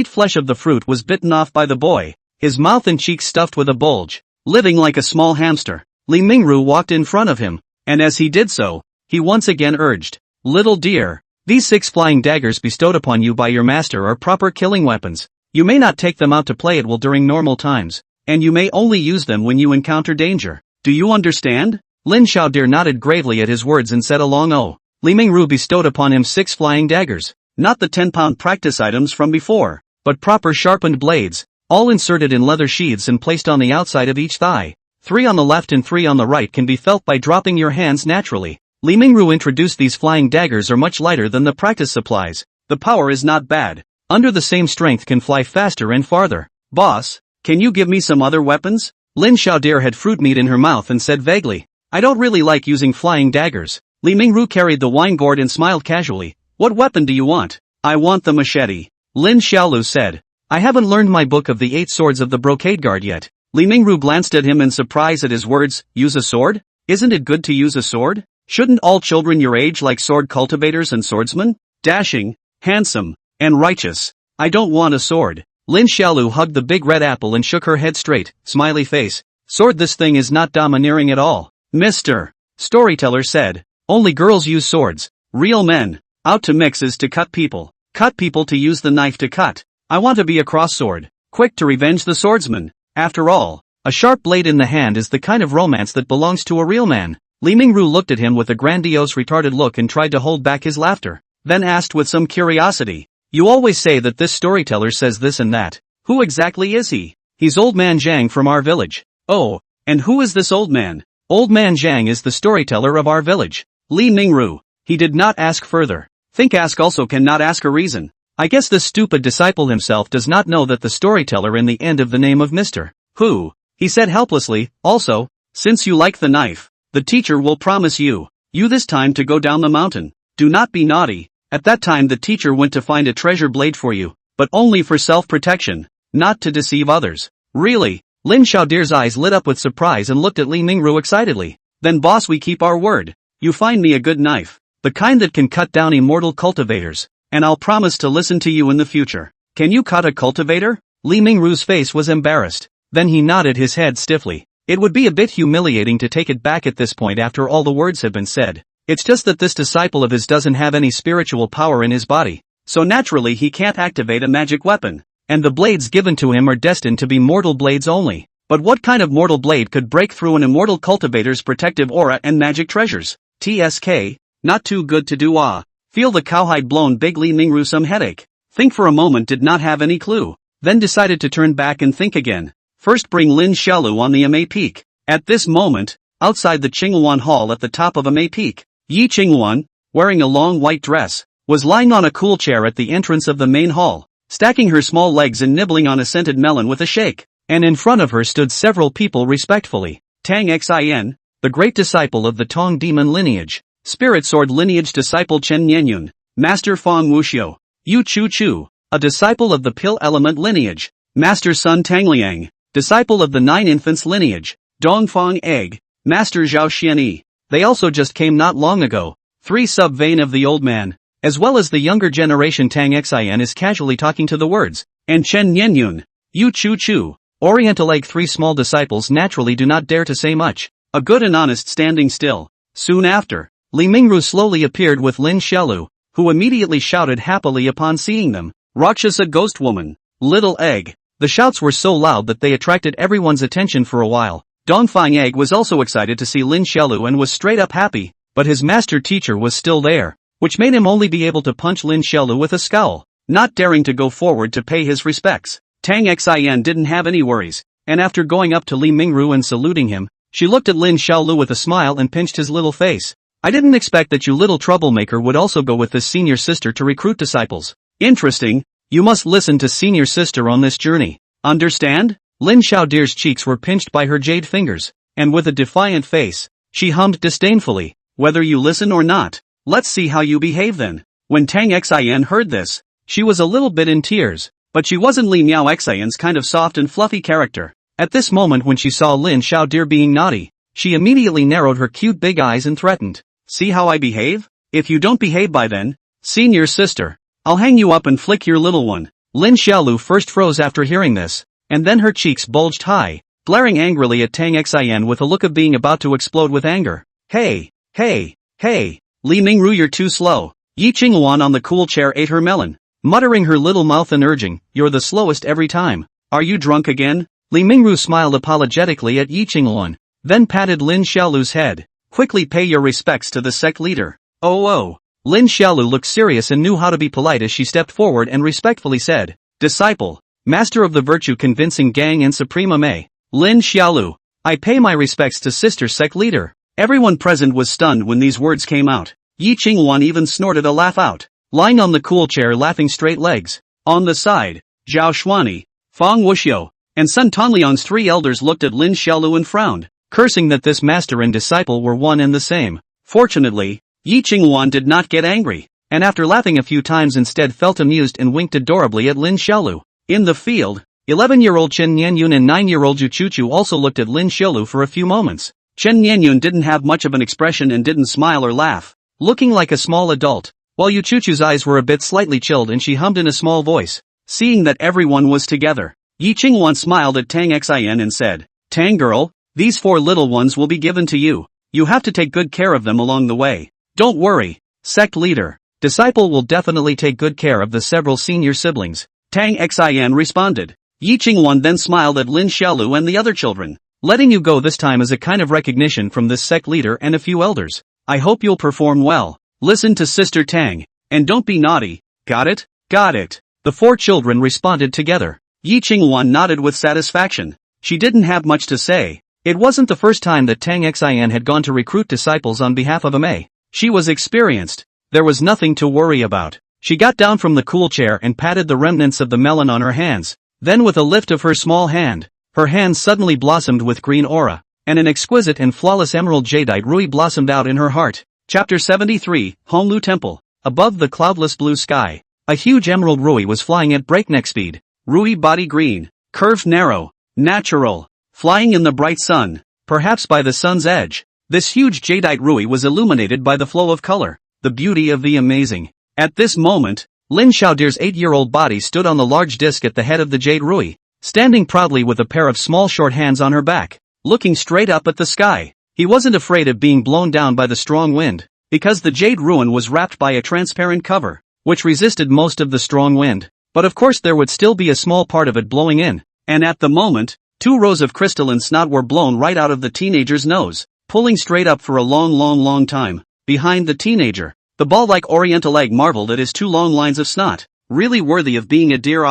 flesh of the fruit was bitten off by the boy, his mouth and cheeks stuffed with a bulge, living like a small hamster. Li Mingru walked in front of him, and as he did so, he once again urged, "Little dear, these 6 flying daggers bestowed upon you by your master are proper killing weapons. You may not take them out to play at will during normal times, and you may only use them when you encounter danger. Do you understand?" Lin Xiaodir nodded gravely at his words and said a long "oh." Li Mingru bestowed upon him 6 flying daggers, not the 10-pound practice items from before, but proper sharpened blades, all inserted in leather sheaths and placed on the outside of each thigh. 3 on the left and 3 on the right can be felt by dropping your hands naturally. Li Mingru introduced these flying daggers are much lighter than the practice supplies. The power is not bad. Under the same strength can fly faster and farther. Boss, can you give me some other weapons? Lin Xiaodir had fruit meat in her mouth and said vaguely, "I don't really like using flying daggers." Li Mingru carried the wine gourd and smiled casually. "What weapon do you want?" "I want the machete." Lin Xiaolu said, "I haven't learned my book of the 8 swords of the brocade guard yet." Li Mingru glanced at him in surprise at his words. "Use a sword? Isn't it good to use a sword? Shouldn't all children your age like sword cultivators and swordsmen? Dashing, handsome, and righteous." "I don't want a sword." Lin Xiaolu hugged the big red apple and shook her head straight, smiley face. "Sword, this thing is not domineering at all." Mr. Storyteller said, "Only girls use swords. Real men, out to mix is to cut people to use the knife to cut. I want to be a cross sword, quick to revenge the swordsman. After all, a sharp blade in the hand is the kind of romance that belongs to a real man." Li Mingru looked at him with a grandiose retarded look and tried to hold back his laughter, then asked with some curiosity, "You always say that this storyteller says this and that. Who exactly is he?" "He's Old Man Zhang from our village." "Oh, and who is this old man?" "Old Man Zhang is the storyteller of our village." Li Mingru. He did not ask further. Think ask also cannot ask a reason. I guess this stupid disciple himself does not know that the storyteller in the end of the name of Mr. Who, he said helplessly, "Also, since you like the knife, the teacher will promise you this time to go down the mountain. Do not be naughty." At that time the teacher went to find a treasure blade for you, but only for self-protection, not to deceive others. "Really?" Lin Xiaodir's eyes lit up with surprise and looked at Li Mingru excitedly. "Then boss, we keep our word. You find me a good knife, the kind that can cut down immortal cultivators, and I'll promise to listen to you in the future." "Can you cut a cultivator?" Li Mingru's face was embarrassed. Then he nodded his head stiffly. It would be a bit humiliating to take it back at this point after all the words have been said. It's just that this disciple of his doesn't have any spiritual power in his body, so naturally he can't activate a magic weapon, and the blades given to him are destined to be mortal blades only. But what kind of mortal blade could break through an immortal cultivator's protective aura and magic treasures? TSK, not too good to do. Feel the cowhide blown big. Li Mingru some headache. Think for a moment, did not have any clue, then decided to turn back and think again. First bring Lin Xiaolu on the Amei Peak. At this moment, outside the Qingluan Hall at the top of Amei Peak, Yi Qingluan, wearing a long white dress, was lying on a cool chair at the entrance of the main hall, stacking her small legs and nibbling on a scented melon with a shake. And in front of her stood several people respectfully. Tang Xin, the great disciple of the Tong demon lineage, Spirit Sword lineage disciple Chen Nianyun, Master Fang Wuxiu, Yu Chu Chu, a disciple of the Pill element lineage, Master Sun Tangliang, disciple of the Nine Infants lineage, Dongfang Egg, Master Zhao Xianyi. They also just came not long ago. 3 sub-vein of the old man, as well as the younger generation. Tang Xian is casually talking to the words, and Chen Nianyun, you chu chu. Oriental egg. Three small disciples naturally do not dare to say much, a good and honest standing still. Soon after, Li Mingru slowly appeared with Lin Xiaolu, who immediately shouted happily upon seeing them, Rakshasa ghost woman, little egg. The shouts were so loud that they attracted everyone's attention for a while. Dongfang Egg was also excited to see Lin Xiaolu and was straight up happy, but his master teacher was still there, which made him only be able to punch Lin Xiaolu with a scowl, not daring to go forward to pay his respects. Tang Xian didn't have any worries, and after going up to Li Mingru and saluting him, she looked at Lin Xiaolu with a smile and pinched his little face. I didn't expect that you little troublemaker would also go with this senior sister to recruit disciples. Interesting, you must listen to senior sister on this journey. Understand? Lin Xiaodir's cheeks were pinched by her jade fingers, and with a defiant face, she hummed disdainfully, whether you listen or not, let's see how you behave then. When Tang Xian heard this, she was a little bit in tears, but she wasn't Li Miao Xian's kind of soft and fluffy character. At this moment when she saw Lin Xiaodir being naughty, she immediately narrowed her cute big eyes and threatened, see how I behave? If you don't behave by then, senior sister, I'll hang you up and flick your little one. Lin Xiaolu first froze after hearing this, and then her cheeks bulged high, glaring angrily at Tang Xian with a look of being about to explode with anger. Hey, hey, hey, Li Mingru, you're too slow. Yi Qingluan on the cool chair ate her melon, muttering her little mouth and urging, you're the slowest every time. Are you drunk again? Li Mingru smiled apologetically at Yi Qingluan, then patted Lin Xiaolu's head. Quickly pay your respects to the sect leader. Oh. Lin Xiaolu looked serious and knew how to be polite as she stepped forward and respectfully said, disciple, master of the virtue convincing gang and supreme May, Lin Xiaolu, I pay my respects to sister sect leader. Everyone present was stunned when these words came out. Yi Qingluan even snorted a laugh out, lying on the cool chair laughing straight legs. On the side, Zhao Xuani, Fang Wuxiu, and Sun Tongliang's three elders looked at Lin Xiaolu and frowned, cursing that this master and disciple were one and the same. Fortunately, Yi Qingluan did not get angry, and after laughing a few times instead felt amused and winked adorably at Lin Xiaolu. In the field, 11-year-old Chen Nianyun and 9-year-old Zhu Chuchu also looked at Lin Xiaolu for a few moments. Chen Nianyun didn't have much of an expression and didn't smile or laugh, looking like a small adult, while Yu Chuchu's eyes were a bit slightly chilled and she hummed in a small voice. Seeing that everyone was together, Yi Qingluan smiled at Tang Xian and said, Tang girl, these 4 little ones will be given to you. You have to take good care of them along the way. Don't worry, sect leader. Disciple will definitely take good care of the several senior siblings. Tang Xian responded. Yi Qingluan then smiled at Lin Xiaolu and the other children. Letting you go this time is a kind of recognition from this sect leader and a few elders. I hope you'll perform well. Listen to Sister Tang, and don't be naughty. Got it? Got it. The 4 children responded together. Yi Qingluan nodded with satisfaction. She didn't have much to say. It wasn't the first time that Tang Xian had gone to recruit disciples on behalf of May. She was experienced. There was nothing to worry about. She got down from the cool chair and patted the remnants of the melon on her hands. Then with a lift of her small hand, her hands suddenly blossomed with green aura, and an exquisite and flawless emerald jadeite ruby blossomed out in her heart. Chapter 73, Honglu Temple. Above the cloudless blue sky, a huge emerald ruby was flying at breakneck speed. Ruby body green, curved narrow, natural, flying in the bright sun, perhaps by the sun's edge. This huge jadeite ruby was illuminated by the flow of color, the beauty of the amazing. At this moment, Lin Xiaodir's 8-year-old body stood on the large disc at the head of the jade ruby, standing proudly with a pair of small short hands on her back, looking straight up at the sky. He wasn't afraid of being blown down by the strong wind, because the jade ruin was wrapped by a transparent cover, which resisted most of the strong wind. But of course there would still be a small part of it blowing in, and at the moment, 2 rows of crystalline snot were blown right out of the teenager's nose, pulling straight up for a long time. Behind the teenager, the ball-like oriental egg marveled at his 2 long lines of snot, really worthy of being a deer.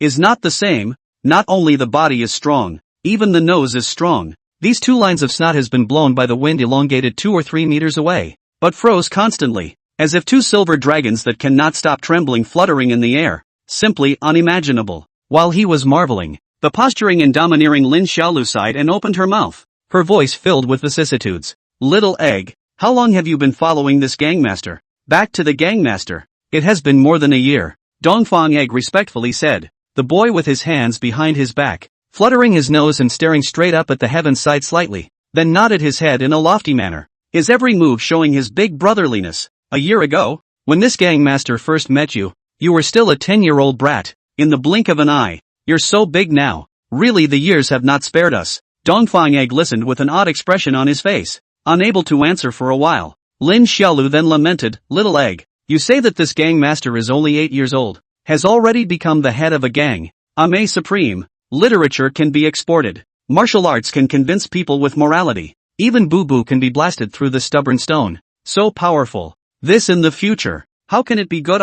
Is not the same. Not only the body is strong, even the nose is strong. These 2 lines of snot has been blown by the wind elongated 2 or 3 meters away, but froze constantly, as if 2 silver dragons that cannot stop trembling fluttering in the air. Simply unimaginable. While he was marveling, the posturing and domineering Lin Xiaolu sighed and opened her mouth, her voice filled with vicissitudes. Little egg, how long have you been following this gangmaster? Back to the gangmaster. It has been more than a year, Dongfang Egg respectfully said. The boy with his hands behind his back, fluttering his nose and staring straight up at the heavens sighed slightly, then nodded his head in a lofty manner, his every move showing his big brotherliness. A year ago? When this gangmaster first met you, you were still a 10-year-old brat. In the blink of an eye, you're so big now. Really, the years have not spared us. Dongfang Egg listened with an odd expression on his face, unable to answer for a while. Lin Xiaolu then lamented, "Little Egg, you say that this gangmaster is only 8 years old, has already become the head of a gang. Ame supreme. Literature can be exported. Martial arts can convince people with morality. Even Boo can be blasted through the stubborn stone. So powerful. This in the future. How can it be good?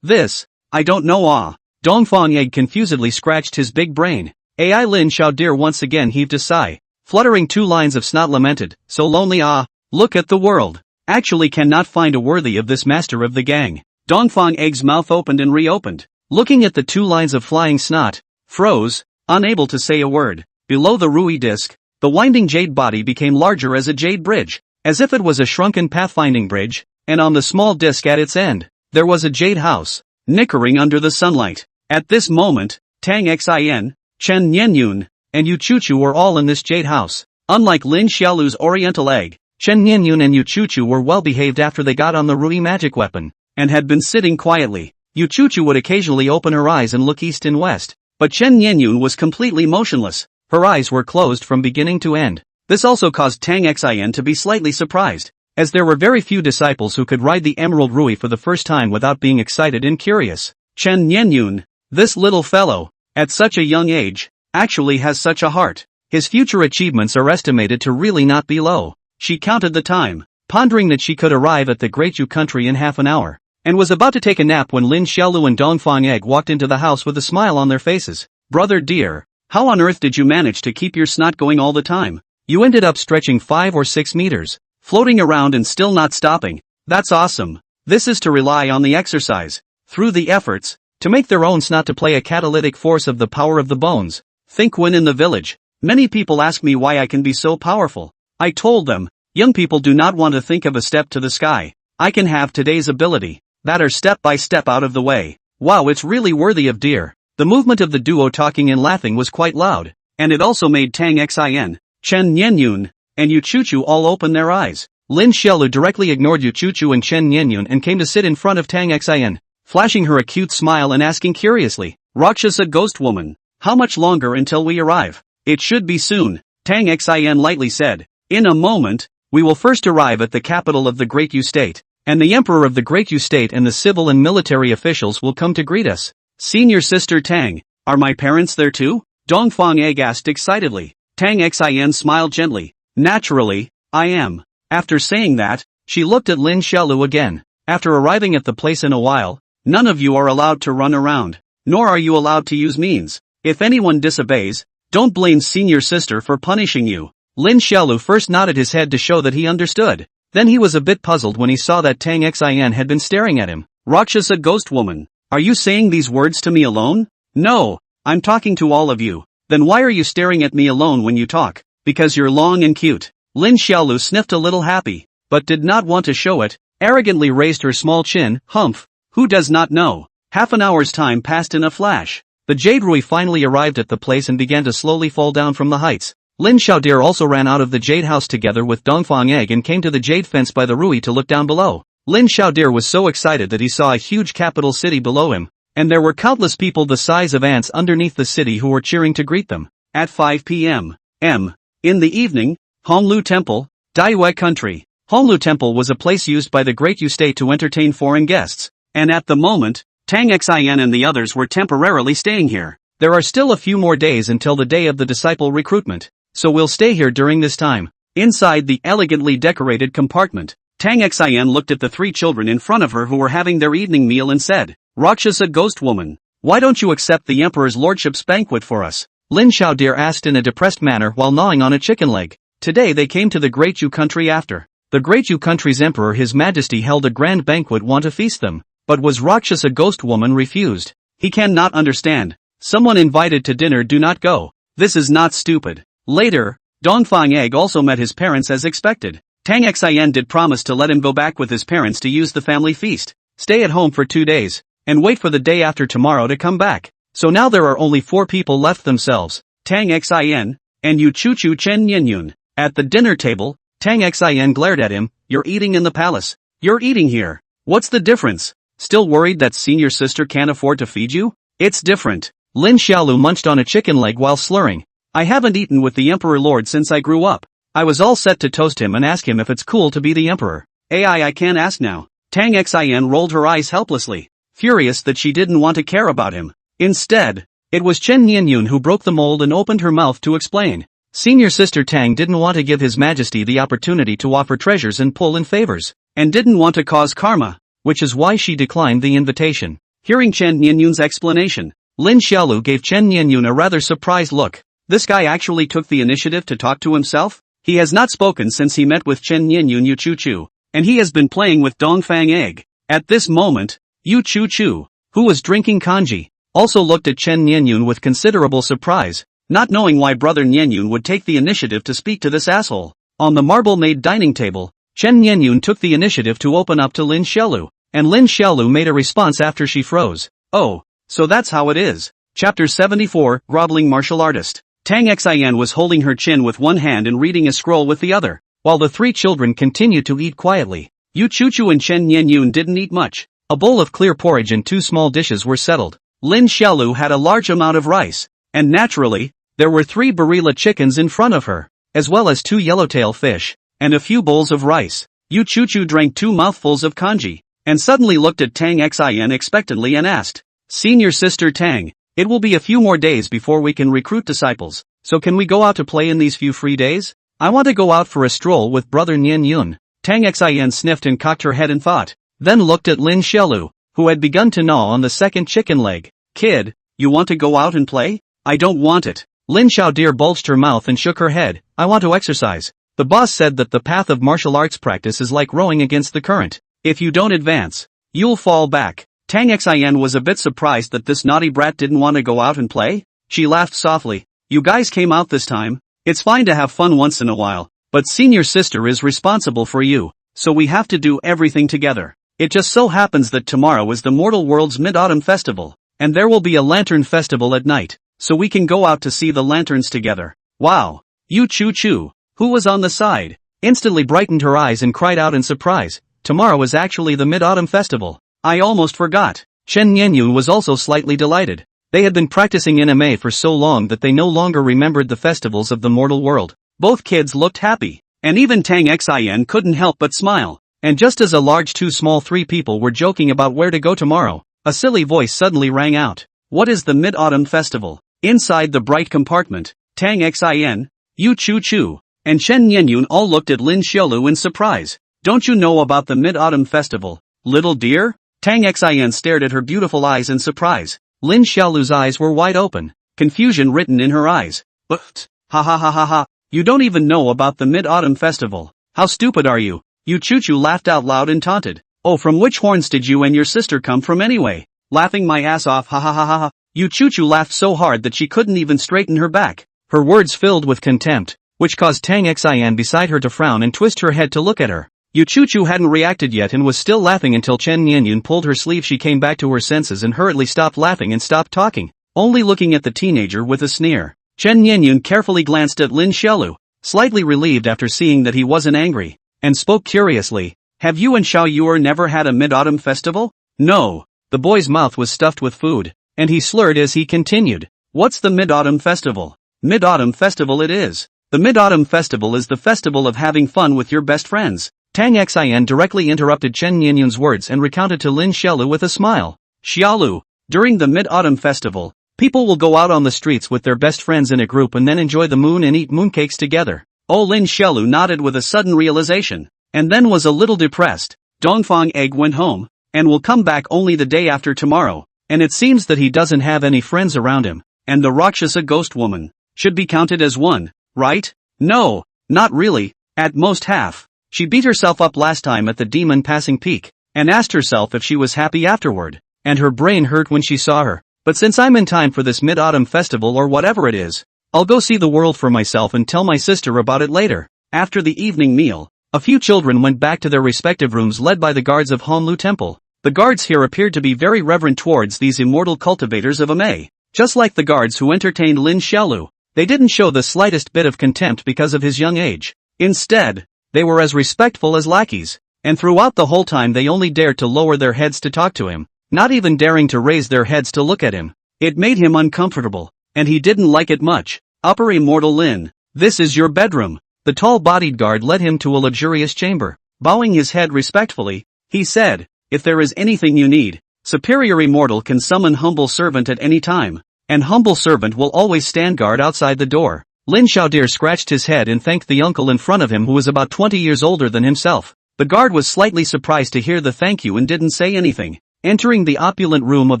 This. I don't know. Dongfang Egg confusedly scratched his big brain. Ai Lin Xiaodir once again heaved a sigh. Fluttering 2 lines of snot lamented, "So lonely. Look at the world. Actually cannot find a worthy of this master of the gang." Dongfang Egg's mouth opened and reopened. Looking at the 2 lines of flying snot, froze, unable to say a word. Below the Rui disc, the winding jade body became larger as a jade bridge, as if it was a shrunken pathfinding bridge, and on the small disc at its end, there was a jade house, nickering under the sunlight. At this moment, Tang Xin, Chen Nianyun, and Yu Chuchu were all in this jade house. Unlike Lin Xiaolu's oriental egg, Chen Nianyun and Yu Chuchu were well behaved after they got on the Rui magic weapon, and had been sitting quietly. Yu Chuchu would occasionally open her eyes and look east and west, but Chen Nianyun was completely motionless. Her eyes were closed from beginning to end. This also caused Tang Xin to be slightly surprised, as there were very few disciples who could ride the Emerald Rui for the first time without being excited and curious. Chen Nianyun, this little fellow, at such a young age, actually has such a heart. His future achievements are estimated to really not be low. She counted the time, pondering that she could arrive at the Great Yu country in half an hour, and was about to take a nap when Lin Xiaolu and Dongfang Egg walked into the house with a smile on their faces. "Brother dear, how on earth did you manage to keep your snot going all the time? You ended up stretching 5 or 6 meters, floating around and still not stopping. That's awesome. This is to rely on the exercise, through the efforts, to make their own snot to play a catalytic force of the power of the bones. Think when in the village, many people ask me why I can be so powerful. I told them, young people do not want to think of a step to the sky. I can have today's ability, that are step by step out of the way. Wow, it's really worthy of dear." The movement of the duo talking and laughing was quite loud, and it also made Tang Xin, Chen Nianyun, and Yu Chuchu all open their eyes. Lin Xiaolu directly ignored Yu Chuchu and Chen Nianyun and came to sit in front of Tang Xin, flashing her a cute smile and asking curiously, "Rakshasa ghost woman, how much longer until we arrive?" "It should be soon," Tang Xin lightly said. "In a moment, we will first arrive at the capital of the Great Yu State, and the Emperor of the Great Yu State and the civil and military officials will come to greet us." "Senior sister Tang, are my parents there too?" Dongfang Egg asked excitedly. Tang Xin smiled gently. "Naturally, I am." After saying that, she looked at Lin Xiaolu again. "After arriving at the place in a while, none of you are allowed to run around, nor are you allowed to use means. If anyone disobeys, don't blame senior sister for punishing you." Lin Xiaolu first nodded his head to show that he understood. Then he was a bit puzzled when he saw that Tang Xin had been staring at him. "Rakshasa ghost woman, are you saying these words to me alone?" "No, I'm talking to all of you." "Then why are you staring at me alone when you talk?" "Because you're long and cute." Lin Xiaolu sniffed a little happy, but did not want to show it, arrogantly raised her small chin. "Humph, who does not know?" Half an hour's time passed in a flash. The Jade Rui finally arrived at the place and began to slowly fall down from the heights. Lin Xiaodir also ran out of the Jade House together with Dongfang Egg and came to the Jade Fence by the Rui to look down below. Lin Xiaodir was so excited that he saw a huge capital city below him, and there were countless people the size of ants underneath the city who were cheering to greet them. At 5 p.m. In the evening, Honglu Temple, Daiwei Country. Honglu Temple was a place used by the Great Yu State to entertain foreign guests, and at the moment, Tang Xin and the others were temporarily staying here. There are still a few more days until the day of the disciple recruitment, so we'll stay here during this time. Inside the elegantly decorated compartment, Tang Xin looked at the 3 children in front of her who were having their evening meal and said, "Rakshasa ghost woman, why don't you accept the Emperor's lordship's banquet for us?" Lin Xiaodir asked in a depressed manner while gnawing on a chicken leg. Today they came to the Great Yu country after the Great Yu country's Emperor His Majesty held a grand banquet want to feast them, but was Rakshasa ghost woman refused. He cannot understand. Someone invited to dinner do not go. This is not stupid. Later, Dongfang Egg also met his parents as expected. Tang Xin did promise to let him go back with his parents to use the family feast, stay at home for 2 days, and wait for the day after tomorrow to come back. So now there are only 4 people left themselves, Tang Xin, and Yu Chuchu Chen Nianyun. At the dinner table, Tang Xin glared at him. "You're eating in the palace. You're eating here. What's the difference? Still worried that senior sister can't afford to feed you? It's different. Lin Xiaolu munched on a chicken leg while slurring. I haven't eaten with the Emperor Lord since I grew up. I was all set to toast him and ask him if it's cool to be the Emperor. I can't ask now. Tang Xin rolled her eyes helplessly, furious that she didn't want to care about him. Instead, it was Chen Nianyun who broke the mold and opened her mouth to explain. Senior sister Tang didn't want to give His Majesty the opportunity to offer treasures and pull in favors, and didn't want to cause karma, which is why she declined the invitation. Hearing Chen Nianyun's explanation, Lin Xiaolu gave Chen Nianyun a rather surprised look. This guy actually took the initiative to talk to himself? He has not spoken since he met with Chen Nianyun Yu Chu Chu, and he has been playing with Dongfang Egg. At this moment, Yu Chu Chu, who was drinking kanji, also looked at Chen Nianyun with considerable surprise, not knowing why brother Nianyun would take the initiative to speak to this asshole. On the marble-made dining table, Chen Nianyun took the initiative to open up to Lin Xiaolu, and Lin Xiaolu made a response after she froze. Oh, so that's how it is. Chapter 74, Groveling Martial Artist. Tang Xin was holding her chin with one hand and reading a scroll with the other, while the three children continued to eat quietly. Yu Chu Chu and Chen Nianyun didn't eat much. A bowl of clear porridge and two small dishes were settled. Lin Xiaolu had a large amount of rice, and naturally, there were 3 barilla chickens in front of her, as well as 2 yellowtail fish, and a few bowls of rice. Yu Chu Chu drank 2 mouthfuls of kanji, and suddenly looked at Tang Xin expectantly and asked, Senior sister Tang, it will be a few more days before we can recruit disciples, so can we go out to play in these few free days? I want to go out for a stroll with brother Nianyun. Tang Xin sniffed and cocked her head in thought, then looked at Lin Xiaolu, who had begun to gnaw on the second chicken leg. Kid, you want to go out and play? I don't want it. Lin Xiaodir bulged her mouth and shook her head. I want to exercise. The boss said that the path of martial arts practice is like rowing against the current. If you don't advance, you'll fall back. Tang Xin was a bit surprised that this naughty brat didn't want to go out and play. She laughed softly. You guys came out this time. It's fine to have fun once in a while, but senior sister is responsible for you, so we have to do everything together. It just so happens that tomorrow is the Mortal World's Mid-Autumn Festival, and there will be a lantern festival at night, so we can go out to see the lanterns together. Wow! Yu Chu Chu, who was on the side, instantly brightened her eyes and cried out in surprise, tomorrow is actually the Mid-Autumn Festival. I almost forgot. Chen Nianyun was also slightly delighted. They had been practicing anime for so long that they no longer remembered the festivals of the mortal world. Both kids looked happy, and even Tang Xin couldn't help but smile. And just as a large 2 small 3 people were joking about where to go tomorrow, a silly voice suddenly rang out. What is the Mid-Autumn Festival? Inside the bright compartment, Tang Xin, Yu Chu Chu, and Chen Nianyun all looked at Lin Xiaolu in surprise. Don't you know about the Mid-Autumn Festival, little dear? Tang Xin stared at her beautiful eyes in surprise. Lin Xiaolu's eyes were wide open, confusion written in her eyes. But, ha ha ha ha ha, you don't even know about the Mid-Autumn Festival. How stupid are you? Yu Chu Chu laughed out loud and taunted. Oh, from which horns did you and your sister come from anyway? Laughing my ass off, ha ha ha ha ha. Yu Chu Chu laughed so hard that she couldn't even straighten her back. Her words filled with contempt, which caused Tang Xin beside her to frown and twist her head to look at her. Yu Chu Chu hadn't reacted yet and was still laughing until Chen Nianyun pulled her sleeve. She came back to her senses and hurriedly stopped laughing and stopped talking, only looking at the teenager with a sneer. Chen Nianyun carefully glanced at Lin Xiaolu, slightly relieved after seeing that he wasn't angry, and spoke curiously. Have you and Xiao Yuer never had a Mid-Autumn Festival? No. The boy's mouth was stuffed with food, and he slurred as he continued. What's the Mid-Autumn Festival? Mid-Autumn Festival it is. The Mid-Autumn Festival is the festival of having fun with your best friends. Tang Xin directly interrupted Chen Nianyun's words and recounted to Lin Xiaolu with a smile. Xiaolu, during the Mid-Autumn Festival, people will go out on the streets with their best friends in a group and then enjoy the moon and eat mooncakes together. Oh, Lin Xiaolu nodded with a sudden realization, and then was a little depressed. Dongfang Egg went home, and will come back only the day after tomorrow, and it seems that he doesn't have any friends around him, and the Rakshasa ghost woman should be counted as one, right? No, not really, at most half. She beat herself up last time at the demon passing peak, and asked herself if she was happy afterward, and her brain hurt when she saw her. But since I'm in time for this Mid-Autumn Festival or whatever it is, I'll go see the world for myself and tell my sister about it later. After the evening meal, a few children went back to their respective rooms led by the guards of Honlu Temple. The guards here appeared to be very reverent towards these immortal cultivators of Ame. Just like the guards who entertained Lin Xiaolu, they didn't show the slightest bit of contempt because of his young age. Instead, they were as respectful as lackeys. And throughout the whole time they only dared to lower their heads to talk to him, not even daring to raise their heads to look at him. It made him uncomfortable, and he didn't like it much. Upper Immortal Lin, this is your bedroom. The tall-bodied guard led him to a luxurious chamber. Bowing his head respectfully, he said, if there is anything you need, Superior Immortal can summon Humble Servant at any time, and Humble Servant will always stand guard outside the door. Lin Xiaodir scratched his head and thanked the uncle in front of him who was about 20 years older than himself. The guard was slightly surprised to hear the thank you and didn't say anything. Entering the opulent room of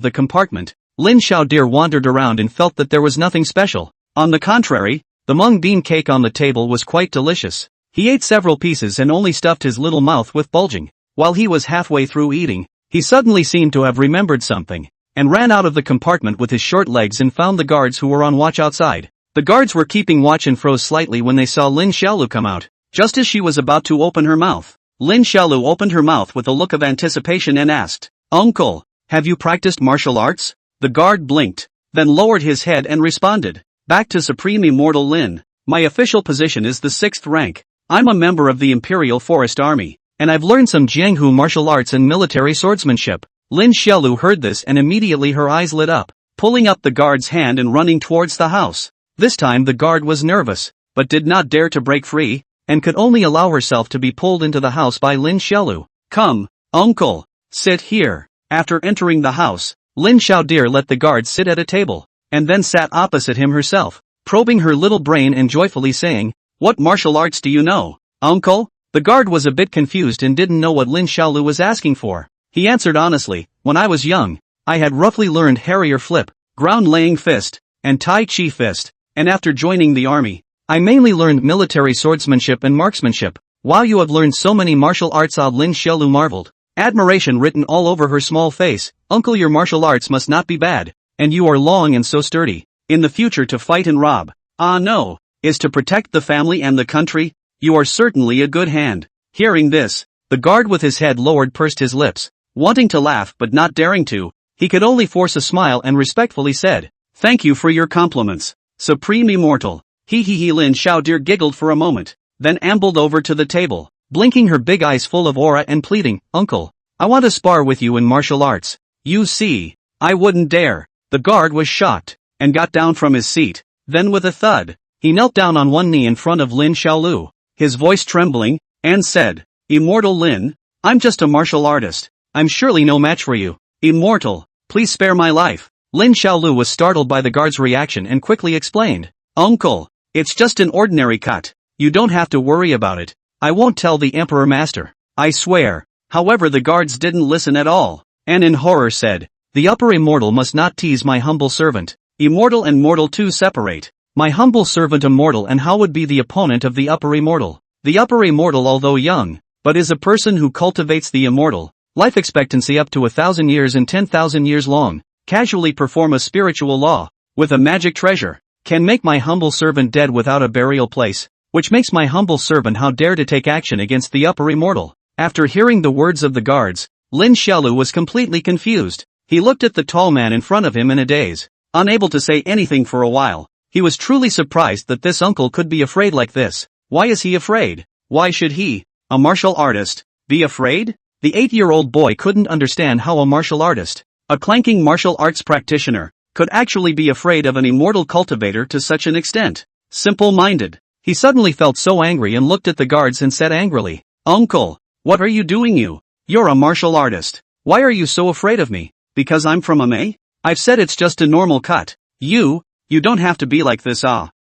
the compartment, Lin Xiaodir wandered around and felt that there was nothing special. On the contrary, the mung bean cake on the table was quite delicious. He ate several pieces and only stuffed his little mouth with bulging. While he was halfway through eating, he suddenly seemed to have remembered something, and ran out of the compartment with his short legs and found the guards who were on watch outside. The guards were keeping watch and froze slightly when they saw Lin Xiaolu come out. Just as she was about to open her mouth, Lin Xiaolu opened her mouth with a look of anticipation and asked, "Uncle, have you practiced martial arts?" The guard blinked, then lowered his head and responded, "Back to Supreme Immortal Lin. My official position is the 6th rank. I'm a member of the Imperial Forest Army, and I've learned some Jianghu martial arts and military swordsmanship." Lin Xiaolu heard this and immediately her eyes lit up, pulling up the guard's hand and running towards the house. This time the guard was nervous, but did not dare to break free, and could only allow herself to be pulled into the house by Lin Xiaolu. "Come, uncle, sit here." After entering the house, Lin Xiaodir let the guard sit at a table, and then sat opposite him herself, probing her little brain and joyfully saying, "What martial arts do you know, uncle?" The guard was a bit confused and didn't know what Lin Xiaolu was asking for. He answered honestly, "When I was young, I had roughly learned Harrier Flip, Ground-Laying Fist, and Tai Chi Fist, and after joining the army, I mainly learned military swordsmanship and marksmanship." "Wow, you have learned so many martial arts," Lin Xiaolu marveled, admiration written all over her small face. "Uncle, your martial arts must not be bad, and you are long and so sturdy. In the future to fight and rob, no, is to protect the family and the country. You are certainly a good hand." Hearing this, the guard with his head lowered pursed his lips, wanting to laugh but not daring to. He could only force a smile and respectfully said, "Thank you for your compliments, Supreme Immortal." He Lin Xiaodir giggled for a moment, then ambled over to the table, blinking her big eyes full of aura and pleading, "Uncle, I want to spar with you in martial arts." "You see, I wouldn't dare." The guard was shocked, and got down from his seat. Then with a thud, he knelt down on one knee in front of Lin Xiaolu, his voice trembling, and said, "Immortal Lin, I'm just a martial artist. I'm surely no match for you. Immortal, please spare my life." Lin Xiaolu was startled by the guard's reaction and quickly explained, "Uncle, it's just an ordinary cut. You don't have to worry about it. I won't tell the Emperor Master. I swear." However, the guards didn't listen at all, and in horror said, "The Upper Immortal must not tease my humble servant. Immortal and mortal too separate. My humble servant immortal, and how would be the opponent of the Upper Immortal? The Upper Immortal, although young, but is a person who cultivates the immortal, life expectancy up to 1,000 years and 10,000 years long, casually perform a spiritual law, with a magic treasure, can make my humble servant dead without a burial place, which makes my humble servant how dare to take action against the Upper Immortal." After hearing the words of the guards, Lin Xiaolu was completely confused. He looked at the tall man in front of him in a daze, unable to say anything for a while. He was truly surprised that this uncle could be afraid like this. Why is he afraid? Why should he, a martial artist, be afraid? The 8-year-old boy couldn't understand how a martial artist, a clanking martial arts practitioner, could actually be afraid of an immortal cultivator to such an extent. Simple-minded. He suddenly felt so angry and looked at the guards and said angrily, "Uncle, what are you doing? You're a martial artist. Why are you so afraid of me? Because I'm from Ame? I've said it's just a normal cut. You don't have to be like this."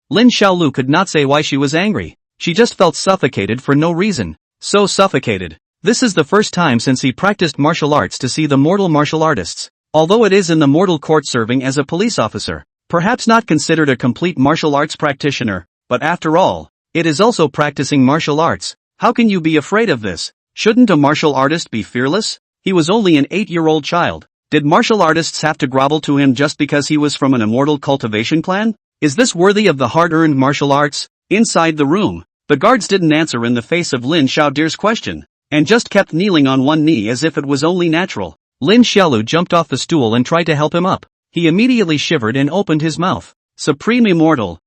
Lin Xiaolu could not say why she was angry. She just felt suffocated for no reason. So suffocated. This is the first time since he practiced martial arts to see the mortal martial artists. Although it is in the mortal court serving as a police officer, perhaps not considered a complete martial arts practitioner, but after all, it is also practicing martial arts. How can you be afraid of this? Shouldn't a martial artist be fearless? He was only an 8-year-old child. Did martial artists have to grovel to him just because he was from an immortal cultivation clan? Is this worthy of the hard-earned martial arts? Inside the room, the guards didn't answer in the face of Lin Xiaodir's question, and just kept kneeling on one knee as if it was only natural. Lin Xiaolu jumped off the stool and tried to help him up. He immediately shivered and opened his mouth. Supreme Immortal,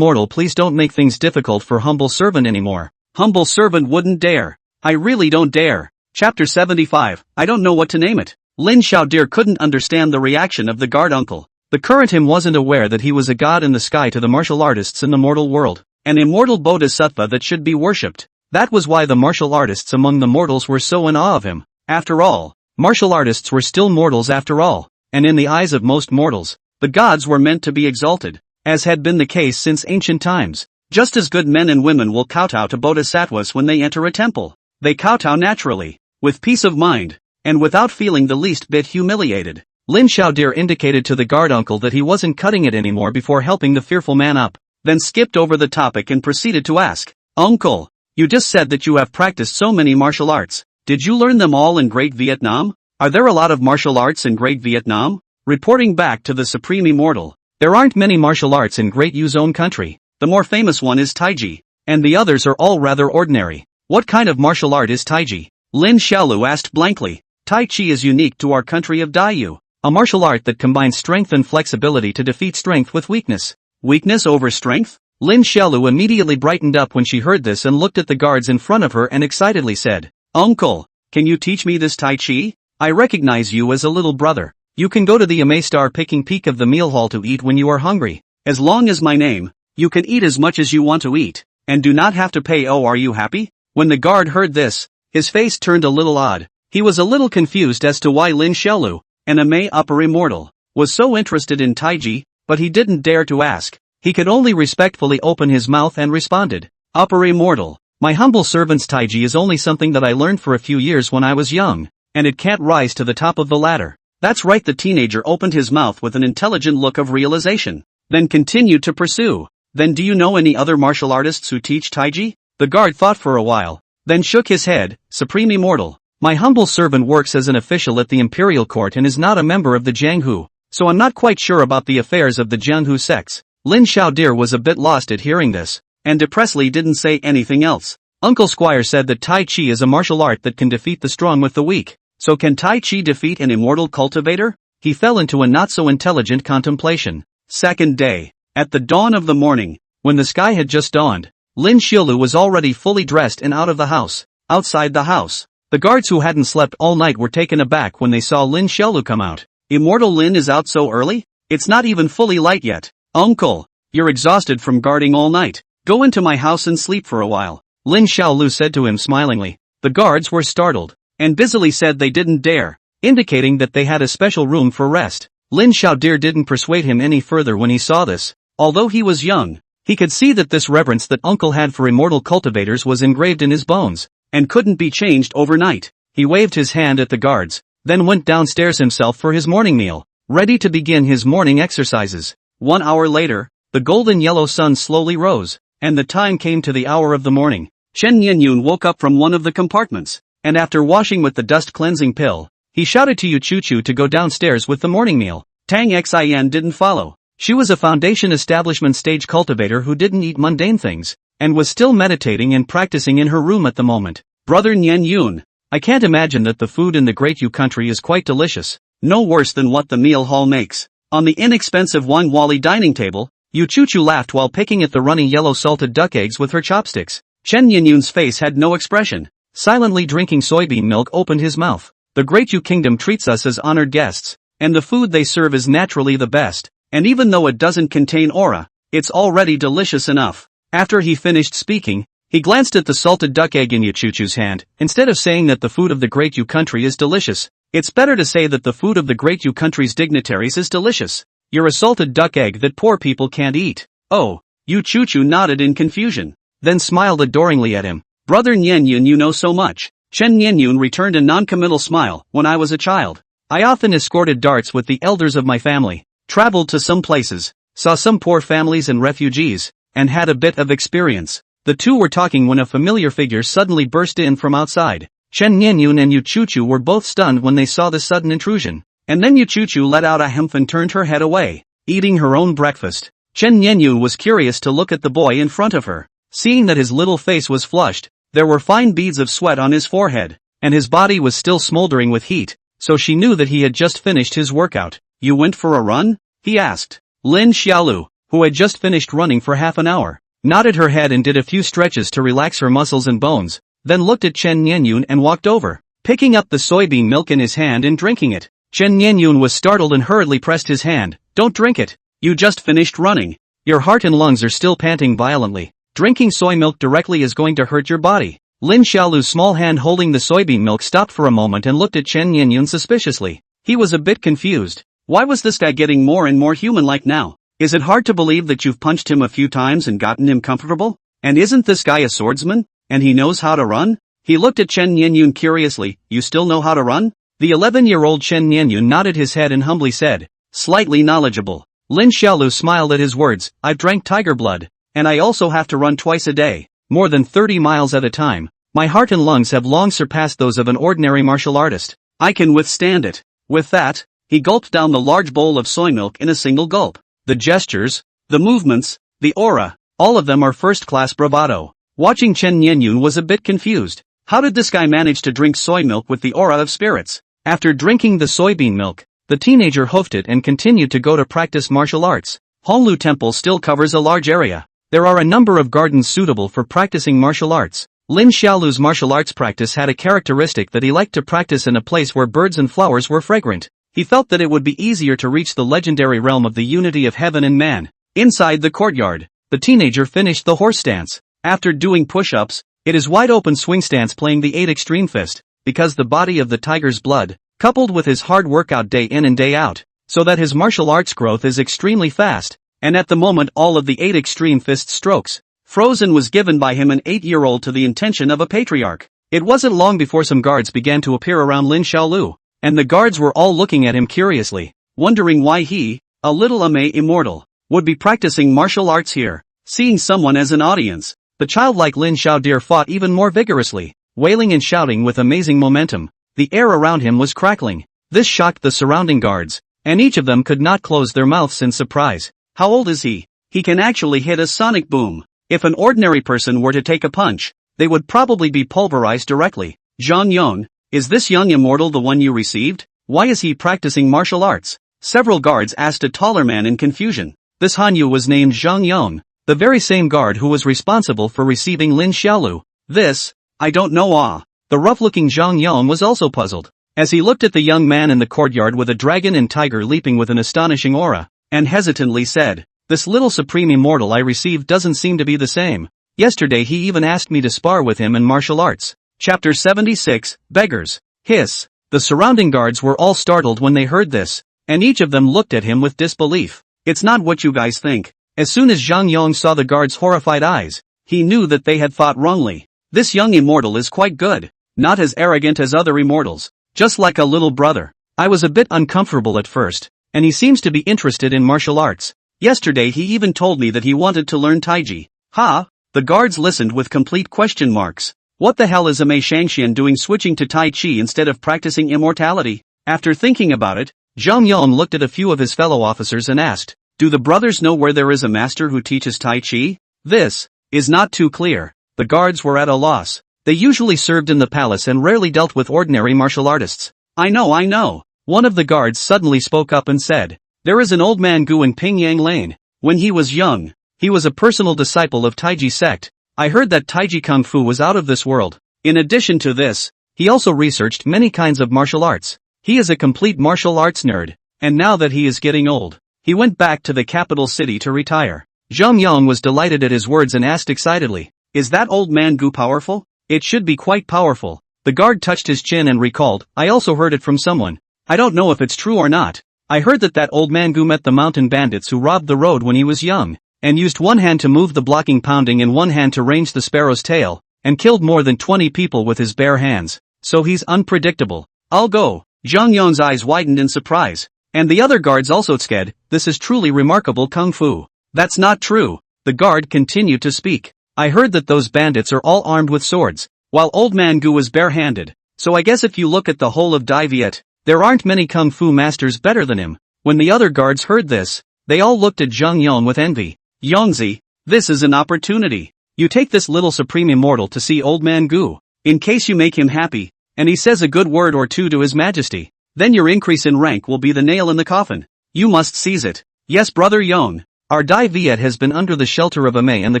please don't make things difficult for humble servant anymore." "Humble servant wouldn't dare. I really don't dare. Chapter 75, I don't know what to name it. Lin Xiaodir couldn't understand the reaction of the guard uncle. The current him wasn't aware that he was a god in the sky to the martial artists in the mortal world, an immortal bodhisattva that should be worshipped. That was why the martial artists among the mortals were so in awe of him. After all, martial artists were still mortals after all, and in the eyes of most mortals, the gods were meant to be exalted, as had been the case since ancient times. Just as good men and women will kowtow to bodhisattvas when they enter a temple, they kowtow naturally, with peace of mind, and without feeling the least bit humiliated. Lin Xiaodir indicated to the guard uncle that he wasn't cutting it anymore before helping the fearful man up, then skipped over the topic and proceeded to ask, "Uncle, you just said that you have practiced so many martial arts. Did you learn them all in Great Vietnam? Are there a lot of martial arts in Great Vietnam?" Reporting back to the Supreme Immortal, "There aren't many martial arts in Great Yu's own country. The more famous one is Taiji, and the others are all rather ordinary." "What kind of martial art is Taiji?" Lin Xiaolu asked blankly. "Tai Chi is unique to our country of Daiyu, a martial art that combines strength and flexibility to defeat strength with weakness." "Weakness over strength?" Lin Xiaolu immediately brightened up when she heard this and looked at the guards in front of her and excitedly said, "Uncle, can you teach me this Tai Chi? I recognize you as a little brother. You can go to the Star-picking peak of the meal hall to eat when you are hungry. As long as my name, you can eat as much as you want to eat, and do not have to pay. Oh, are you happy?" When the guard heard this, his face turned a little odd. He was a little confused as to why Lin Xiaolu, an upper immortal, was so interested in Taiji, but he didn't dare to ask. He could only respectfully open his mouth and responded, "Upper immortal, my humble servant's Taiji is only something that I learned for a few years when I was young, and it can't rise to the top of the ladder." "That's right." The teenager opened his mouth with an intelligent look of realization, then continued to pursue, "Then do you know any other martial artists who teach Taiji?" The guard thought for a while, then shook his head. "Supreme Immortal, my humble servant works as an official at the imperial court and is not a member of the Jianghu, so I'm not quite sure about the affairs of the Jianghu sects." Lin Xiaodir was a bit lost at hearing this, and depressedly didn't say anything else. Uncle Squire said that Tai Chi is a martial art that can defeat the strong with the weak, so can Tai Chi defeat an immortal cultivator? He fell into a not-so-intelligent contemplation. Second day. At the dawn of the morning, when the sky had just dawned, Lin Xiaolu was already fully dressed and out of the house. Outside the house, the guards who hadn't slept all night were taken aback when they saw Lin Xiaolu come out. "Immortal Lin is out so early? It's not even fully light yet." "Uncle, you're exhausted from guarding all night. Go into my house and sleep for a while," Lin Xiaolu said to him smilingly. The guards were startled, and busily said they didn't dare, indicating that they had a special room for rest. Lin Xiaodir didn't persuade him any further when he saw this. Although he was young, he could see that this reverence that uncle had for immortal cultivators was engraved in his bones, and couldn't be changed overnight. He waved his hand at the guards, then went downstairs himself for his morning meal, ready to begin his morning exercises. 1 hour later, the golden yellow sun slowly rose, and the time came to the hour of the morning. Chen Nianyun woke up from one of the compartments, and after washing with the dust-cleansing pill, he shouted to Yu Chu to go downstairs with the morning meal. Tang Xin didn't follow. She was a foundation establishment stage cultivator who didn't eat mundane things, and was still meditating and practicing in her room at the moment. "Brother Nianyun, I can't imagine that the food in the Great Yu country is quite delicious. No worse than what the meal hall makes." On the inexpensive Wang Wali dining table, Yu Chu laughed while picking at the runny yellow salted duck eggs with her chopsticks. Chen Nianyun's face had no expression. Silently drinking soybean milk opened his mouth. "The Great Yu Kingdom treats us as honored guests, and the food they serve is naturally the best, and even though it doesn't contain aura, it's already delicious enough." After he finished speaking, he glanced at the salted duck egg in Yu Chu's hand. "Instead of saying that the food of the Great Yu country is delicious, it's better to say that the food of the Great Yu country's dignitaries is delicious. You're a salted duck egg that poor people can't eat." "Oh," Yu Chu nodded in confusion, then smiled adoringly at him. "Brother Nianyun, you know so much." Chen Nianyun returned a non-committal smile. "When I was a child, I often escorted darts with the elders of my family, traveled to some places, saw some poor families and refugees, and had a bit of experience." The two were talking when a familiar figure suddenly burst in from outside. Chen Nianyun and Yu Chu were both stunned when they saw this sudden intrusion, and then Yu Chu let out a humph and turned her head away, eating her own breakfast. Chen Nianyun was curious to look at the boy in front of her. Seeing that his little face was flushed, there were fine beads of sweat on his forehead, and his body was still smoldering with heat, so she knew that he had just finished his workout. "You went for a run?" he asked. Lin Xiaolu, who had just finished running for half an hour, nodded her head and did a few stretches to relax her muscles and bones. then looked at Chen Nianyun and walked over, picking up the soybean milk in his hand and drinking it. Chen Nianyun was startled and hurriedly pressed his hand. Don't drink it. You just finished running. Your heart and lungs are still panting violently. Drinking soy milk directly is going to hurt your body. Lin Xiaolu's small hand holding the soybean milk stopped for a moment and looked at Chen Nianyun suspiciously. He was a bit confused. Why was this guy getting more and more human-like now? Is it hard to believe that you've punched him a few times and gotten him comfortable? And isn't this guy a swordsman? And he knows how to run? He looked at Chen Nianyun curiously. You still know how to run? The 11-year-old Chen Nianyun nodded his head and humbly said, slightly knowledgeable. Lin Xiaolu smiled at his words. I've drank tiger blood. And I also have to run twice a day, more than 30 miles at a time. My heart and lungs have long surpassed those of an ordinary martial artist. I can withstand it. With that, he gulped down the large bowl of soy milk in a single gulp. The gestures, the movements, the aura, all of them are first-class bravado. Watching Chen Nianyun was a bit confused. How did this guy manage to drink soy milk with the aura of spirits? After drinking the soybean milk, the teenager hoofed it and continued to go to practice martial arts. Honglu Temple still covers a large area. There are a number of gardens suitable for practicing martial arts. Lin Xiaolu's martial arts practice had a characteristic that he liked to practice in a place where birds and flowers were fragrant. He felt that it would be easier to reach the legendary realm of the unity of heaven and man. Inside the courtyard, the teenager finished the horse stance. After doing push-ups, it is wide-open swing stance playing the 8 extreme fist, because the body of the tiger's blood, coupled with his hard workout day in and day out, so that his martial arts growth is extremely fast, and at the moment all of the 8 extreme fist strokes. Frozen was given by him an 8-year-old to the intention of a patriarch. It wasn't long before some guards began to appear around Lin Xiaolu, and the guards were all looking at him curiously, wondering why he, a little immortal, would be practicing martial arts here. Seeing someone as an audience, the childlike Lin Xiaodir fought even more vigorously, wailing and shouting with amazing momentum. The air around him was crackling. This shocked the surrounding guards, and each of them could not close their mouths in surprise. How old is he? He can actually hit a sonic boom. If an ordinary person were to take a punch, they would probably be pulverized directly. Zhang Yong, is this young immortal the one you received? Why is he practicing martial arts? Several guards asked a taller man in confusion. This Hanyu was named Zhang Yong, the very same guard who was responsible for receiving Lin Xiaolu. This, I don't know. The rough-looking Zhang Yong was also puzzled, as he looked at the young man in the courtyard with a dragon and tiger leaping with an astonishing aura, and hesitantly said, this little supreme immortal I received doesn't seem to be the same. Yesterday he even asked me to spar with him in martial arts. Chapter 76, Beggars. Hiss. The surrounding guards were all startled when they heard this, and each of them looked at him with disbelief. It's not what you guys think. As soon as Zhang Yong saw the guards' horrified eyes, he knew that they had thought wrongly. This young immortal is quite good, not as arrogant as other immortals, just like a little brother. I was a bit uncomfortable at first, and he seems to be interested in martial arts. Yesterday he even told me that he wanted to learn Taiji. Ha! The guards listened with complete question marks. What the hell is a Mei Shangxian doing switching to Tai Chi instead of practicing immortality? After thinking about it, Zhang Yong looked at a few of his fellow officers and asked, do the brothers know where there is a master who teaches Tai Chi? This is not too clear. The guards were at a loss. They usually served in the palace and rarely dealt with ordinary martial artists. I know. One of the guards suddenly spoke up and said, there is an old man Gu in Pingyang Lane. When he was young, he was a personal disciple of Taiji sect. I heard that Taiji Kung Fu was out of this world. In addition to this, he also researched many kinds of martial arts. He is a complete martial arts nerd, and now that he is getting old, he went back to the capital city to retire. Zhang Yong was delighted at his words and asked excitedly, is that old man Gu powerful? It should be quite powerful. The guard touched his chin and recalled, I also heard it from someone. I don't know if it's true or not. I heard that old man Gu met the mountain bandits who robbed the road when he was young, and used one hand to move the blocking pounding and one hand to range the sparrow's tail, and killed more than 20 people with his bare hands. So he's unpredictable. I'll go. Zhang Yong's eyes widened in surprise, and the other guards also scared. This is truly remarkable kung fu. That's not true. The guard continued to speak. I heard that those bandits are all armed with swords, while old man Gu was barehanded. So I guess if you look at the whole of Dai Viet, there aren't many kung fu masters better than him. When the other guards heard this, they all looked at Zhang Yong with envy. Yongzi, this is an opportunity. You take this little supreme immortal to see old man Gu, in case you make him happy, and he says a good word or two to his majesty, then your increase in rank will be the nail in the coffin. You must seize it. Yes, brother Yong. Our Dai Viet has been under the shelter of a Mei and the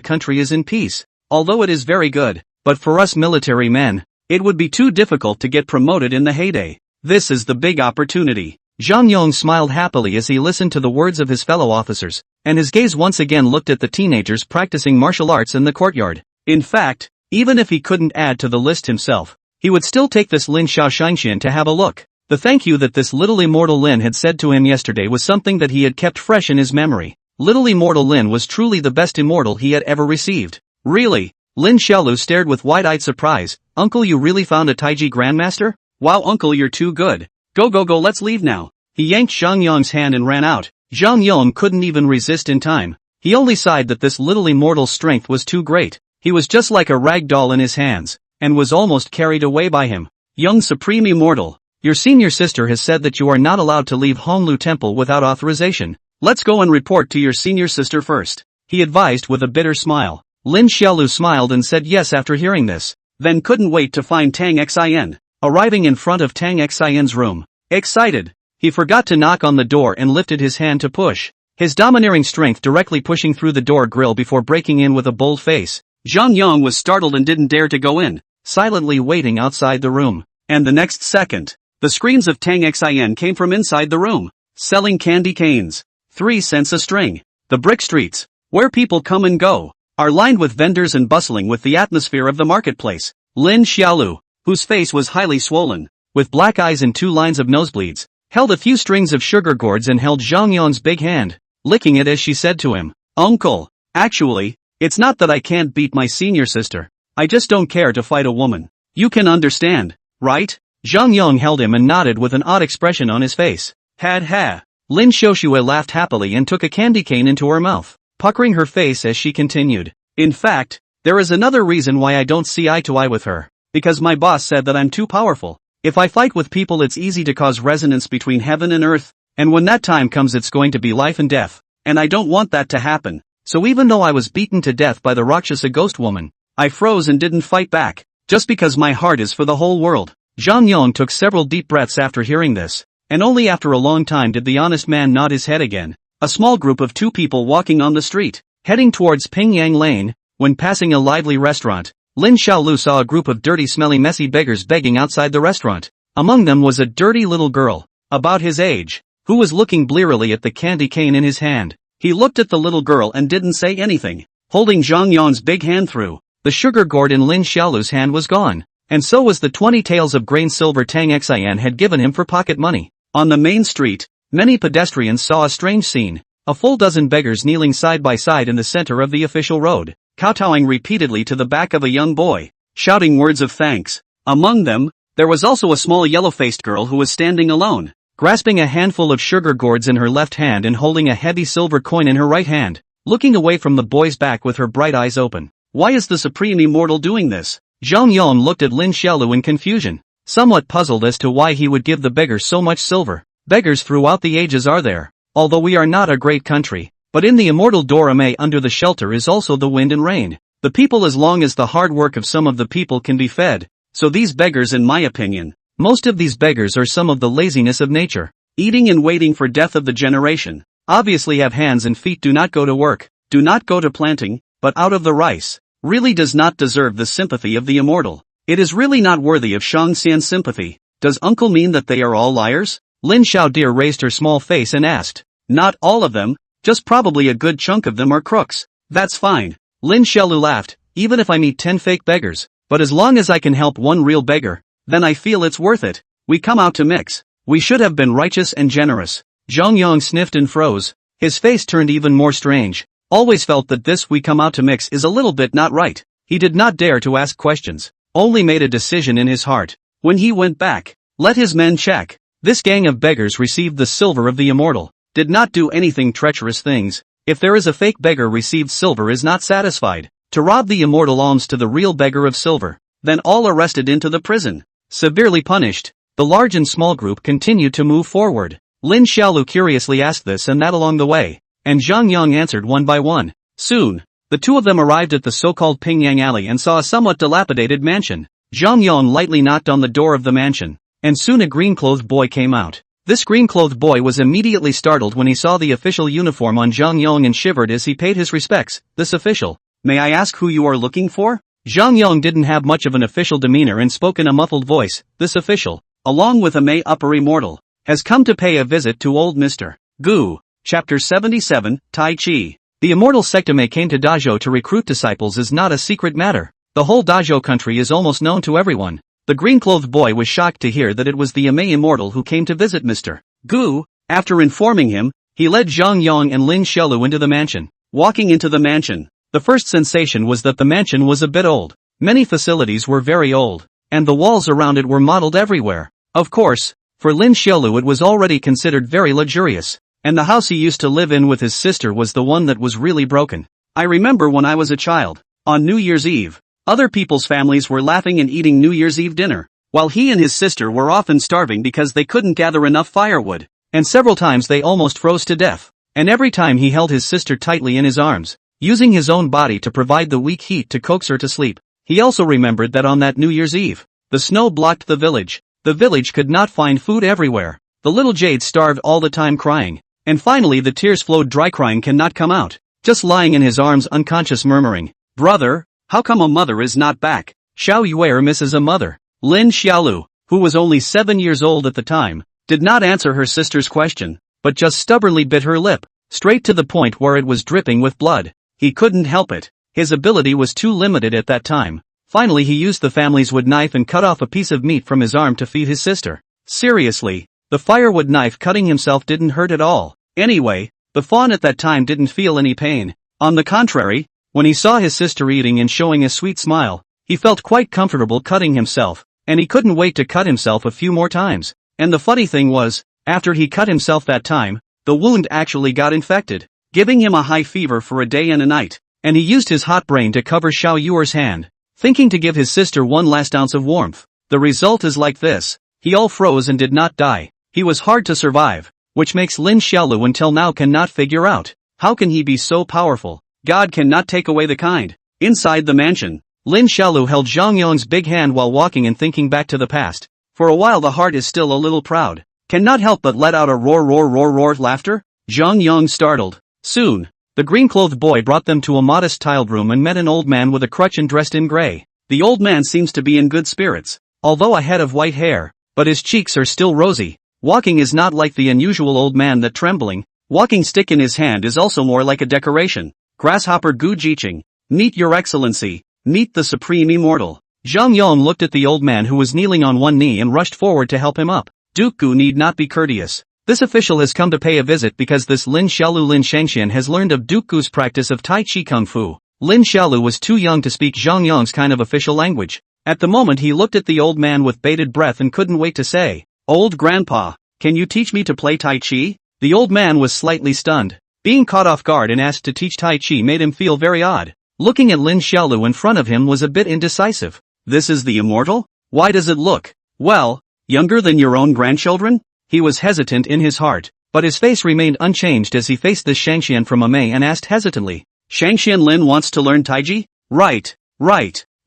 country is in peace. Although it is very good, but for us military men, it would be too difficult to get promoted in the heyday. This is the big opportunity. Zhang Yong smiled happily as he listened to the words of his fellow officers, and his gaze once again looked at the teenagers practicing martial arts in the courtyard. In fact, even if he couldn't add to the list himself, he would still take this Lin Shaoxingxian to have a look. The thank you that this little immortal Lin had said to him yesterday was something that he had kept fresh in his memory. Little immortal Lin was truly the best immortal he had ever received. Really? Lin Xiaolu stared with wide-eyed surprise. Uncle, you really found a Taiji grandmaster? Wow, uncle, you're too good. Go, let's leave now. He yanked Zhang Yong's hand and ran out. Zhang Yong couldn't even resist in time. He only sighed that this little immortal's strength was too great. He was just like a rag doll in his hands, and was almost carried away by him. Young Supreme Immortal, your senior sister has said that you are not allowed to leave Honglu Temple without authorization. Let's go and report to your senior sister first, he advised with a bitter smile. Lin Xiaolu smiled and said yes after hearing this. Then couldn't wait to find Tang Xin. Arriving in front of Tang Xin's room, excited, he forgot to knock on the door and lifted his hand to push, his domineering strength directly pushing through the door grill before breaking in with a bold face. Zhang Yong was startled and didn't dare to go in, silently waiting outside the room. And the next second, the screams of Tang Xin came from inside the room. Selling candy canes. 3 cents a string. The brick streets, where people come and go, are lined with vendors and bustling with the atmosphere of the marketplace. Lin Xiaolu, whose face was highly swollen, with black eyes and 2 lines of nosebleeds, held a few strings of sugar gourds and held Zhang Yong's big hand, licking it as she said to him, Uncle, actually, it's not that I can't beat my senior sister. I just don't care to fight a woman. You can understand, right? Zhang Yong held him and nodded with an odd expression on his face. Ha. Lin Xiaoxue laughed happily and took a candy cane into her mouth, puckering her face as she continued. In fact, there is another reason why I don't see eye to eye with her. Because my boss said that I'm too powerful. If I fight with people, it's easy to cause resonance between heaven and earth, and when that time comes it's going to be life and death, and I don't want that to happen. So even though I was beaten to death by the Rakshasa ghost woman, I froze and didn't fight back, just because my heart is for the whole world. Zhang Yong took several deep breaths after hearing this, and only after a long time did the honest man nod his head again. A small group of 2 people walking on the street, heading towards Pingyang Lane. When passing a lively restaurant, Lin Xiaolu saw a group of dirty, smelly, messy beggars begging outside the restaurant. Among them was a dirty little girl, about his age, who was looking blearily at the candy cane in his hand. He looked at the little girl and didn't say anything, holding Zhang Yong's big hand through. The sugar gourd in Lin Xiaolu's hand was gone, and so was the 20 taels of grain silver Tang Xin had given him for pocket money. On the main street, many pedestrians saw a strange scene. A full dozen beggars kneeling side by side in the center of the official road, kowtowing repeatedly to the back of a young boy, shouting words of thanks. Among them, there was also a small yellow-faced girl who was standing alone, grasping a handful of sugar gourds in her left hand and holding a heavy silver coin in her right hand, looking away from the boy's back with her bright eyes open. Why is the Supreme Immortal doing this? Zhang Yong looked at Lin Xiaolu in confusion, somewhat puzzled as to why he would give the beggars so much silver. Beggars throughout the ages are there, although we are not a great country, but in the immortal Dorame under the shelter is also the wind and rain. The people, as long as the hard work of some of the people can be fed. So these beggars, in my opinion, most of these beggars are some of the laziness of nature, eating and waiting for death of the generation, obviously have hands and feet, do not go to work, do not go to planting, but out of the rice, really does not deserve the sympathy of the immortal. It is really not worthy of Shangxian's sympathy. Does uncle mean that they are all liars? Lin Xiaodir raised her small face and asked. Not all of them, just probably a good chunk of them are crooks. That's fine. Lin Xiaolu laughed. Even if I meet 10 fake beggars, but as long as I can help one real beggar, then I feel it's worth it. We come out to mix. We should have been righteous and generous. Zhang Yong sniffed and froze. His face turned even more strange. Always felt that this we come out to mix is a little bit not right. He did not dare to ask questions, only made a decision in his heart. When he went back, let his men check. This gang of beggars received the silver of the immortal, did not do anything treacherous things. If there is a fake beggar received silver is not satisfied, to rob the immortal alms to the real beggar of silver, then all arrested into the prison, severely punished. The large and small group continued to move forward. Lin Xiaolu curiously asked this and that along the way, and Zhang Yang answered one by one. Soon, the two of them arrived at the so-called Pingyang Alley and saw a somewhat dilapidated mansion. Zhang Yang lightly knocked on the door of the mansion, and soon a green-clothed boy came out. This green-clothed boy was immediately startled when he saw the official uniform on Zhang Yang and shivered as he paid his respects. This official, may I ask who you are looking for? Zhang Yong didn't have much of an official demeanor and spoke in a muffled voice. This official, along with a May upper immortal, has come to pay a visit to old Mr. Gu. Chapter 77, Tai Chi. The immortal Sectame came to Dajo to recruit disciples is not a secret matter. The whole Dajo country is almost known to everyone. The green-clothed boy was shocked to hear that it was the Amei immortal who came to visit Mr. Gu. After informing him, he led Zhang Yong and Lin Xiaolu into the mansion. Walking into the mansion, the first sensation was that the mansion was a bit old. Many facilities were very old, and the walls around it were modeled everywhere. Of course, for Lin Xiaolu it was already considered very luxurious, and the house he used to live in with his sister was the one that was really broken. I remember when I was a child, on New Year's Eve, other people's families were laughing and eating New Year's Eve dinner, while he and his sister were often starving because they couldn't gather enough firewood, and several times they almost froze to death. And every time he held his sister tightly in his arms, using his own body to provide the weak heat to coax her to sleep. He also remembered that on that New Year's Eve, the snow blocked the village. The village could not find food everywhere. The little jade starved all the time crying. And finally the tears flowed dry, crying cannot come out. Just lying in his arms unconscious, murmuring, "Brother, how come a mother is not back?" Xiao Yuer misses a mother. Lin Xiaolu, who was only 7 years old at the time, did not answer her sister's question, but just stubbornly bit her lip, straight to the point where it was dripping with blood. He couldn't help it. His ability was too limited at that time. Finally he used the family's wood knife and cut off a piece of meat from his arm to feed his sister. Seriously, the firewood knife cutting himself didn't hurt at all. Anyway, the fawn at that time didn't feel any pain. On the contrary, when he saw his sister eating and showing a sweet smile, he felt quite comfortable cutting himself, and he couldn't wait to cut himself a few more times. And the funny thing was, after he cut himself that time, the wound actually got infected, giving him a high fever for a day and a night. And he used his hot brain to cover Xiao Yuer's hand, thinking to give his sister one last ounce of warmth. The result is like this. He all froze and did not die. He was hard to survive, which makes Lin Xiaolu until now cannot figure out, how can he be so powerful? God cannot take away the kind. Inside the mansion, Lin Xiaolu held Zhang Yong's big hand while walking and thinking back to the past. For a while the heart is still a little proud, cannot help but let out a roar laughter. Zhang Yong startled. Soon, the green-clothed boy brought them to a modest tiled room and met an old man with a crutch and dressed in gray. The old man seems to be in good spirits, although a head of white hair, but his cheeks are still rosy. Walking is not like the unusual old man that trembling, walking stick in his hand is also more like a decoration. Grasshopper Gu Jiqing, meet your excellency, meet the supreme immortal. Zhang Yong looked at the old man who was kneeling on one knee and rushed forward to help him up. Duke Gu need not be courteous. This official has come to pay a visit because this Lin Xiaolu Lin Shangxian has learned of Duke Gu's practice of Tai Chi Kung Fu. Lin Xiaolu was too young to speak Zhang Yong's kind of official language. At the moment he looked at the old man with bated breath and couldn't wait to say, "Old grandpa, can you teach me to play Tai Chi?" The old man was slightly stunned. Being caught off guard and asked to teach Tai Chi made him feel very odd. Looking at Lin Xiaolu in front of him was a bit indecisive. This is the immortal? Why does it look, well, younger than your own grandchildren? He was hesitant in his heart, but his face remained unchanged as he faced this Shangxian from Amei and asked hesitantly, "Shangxian Lin wants to learn Taiji?" Right.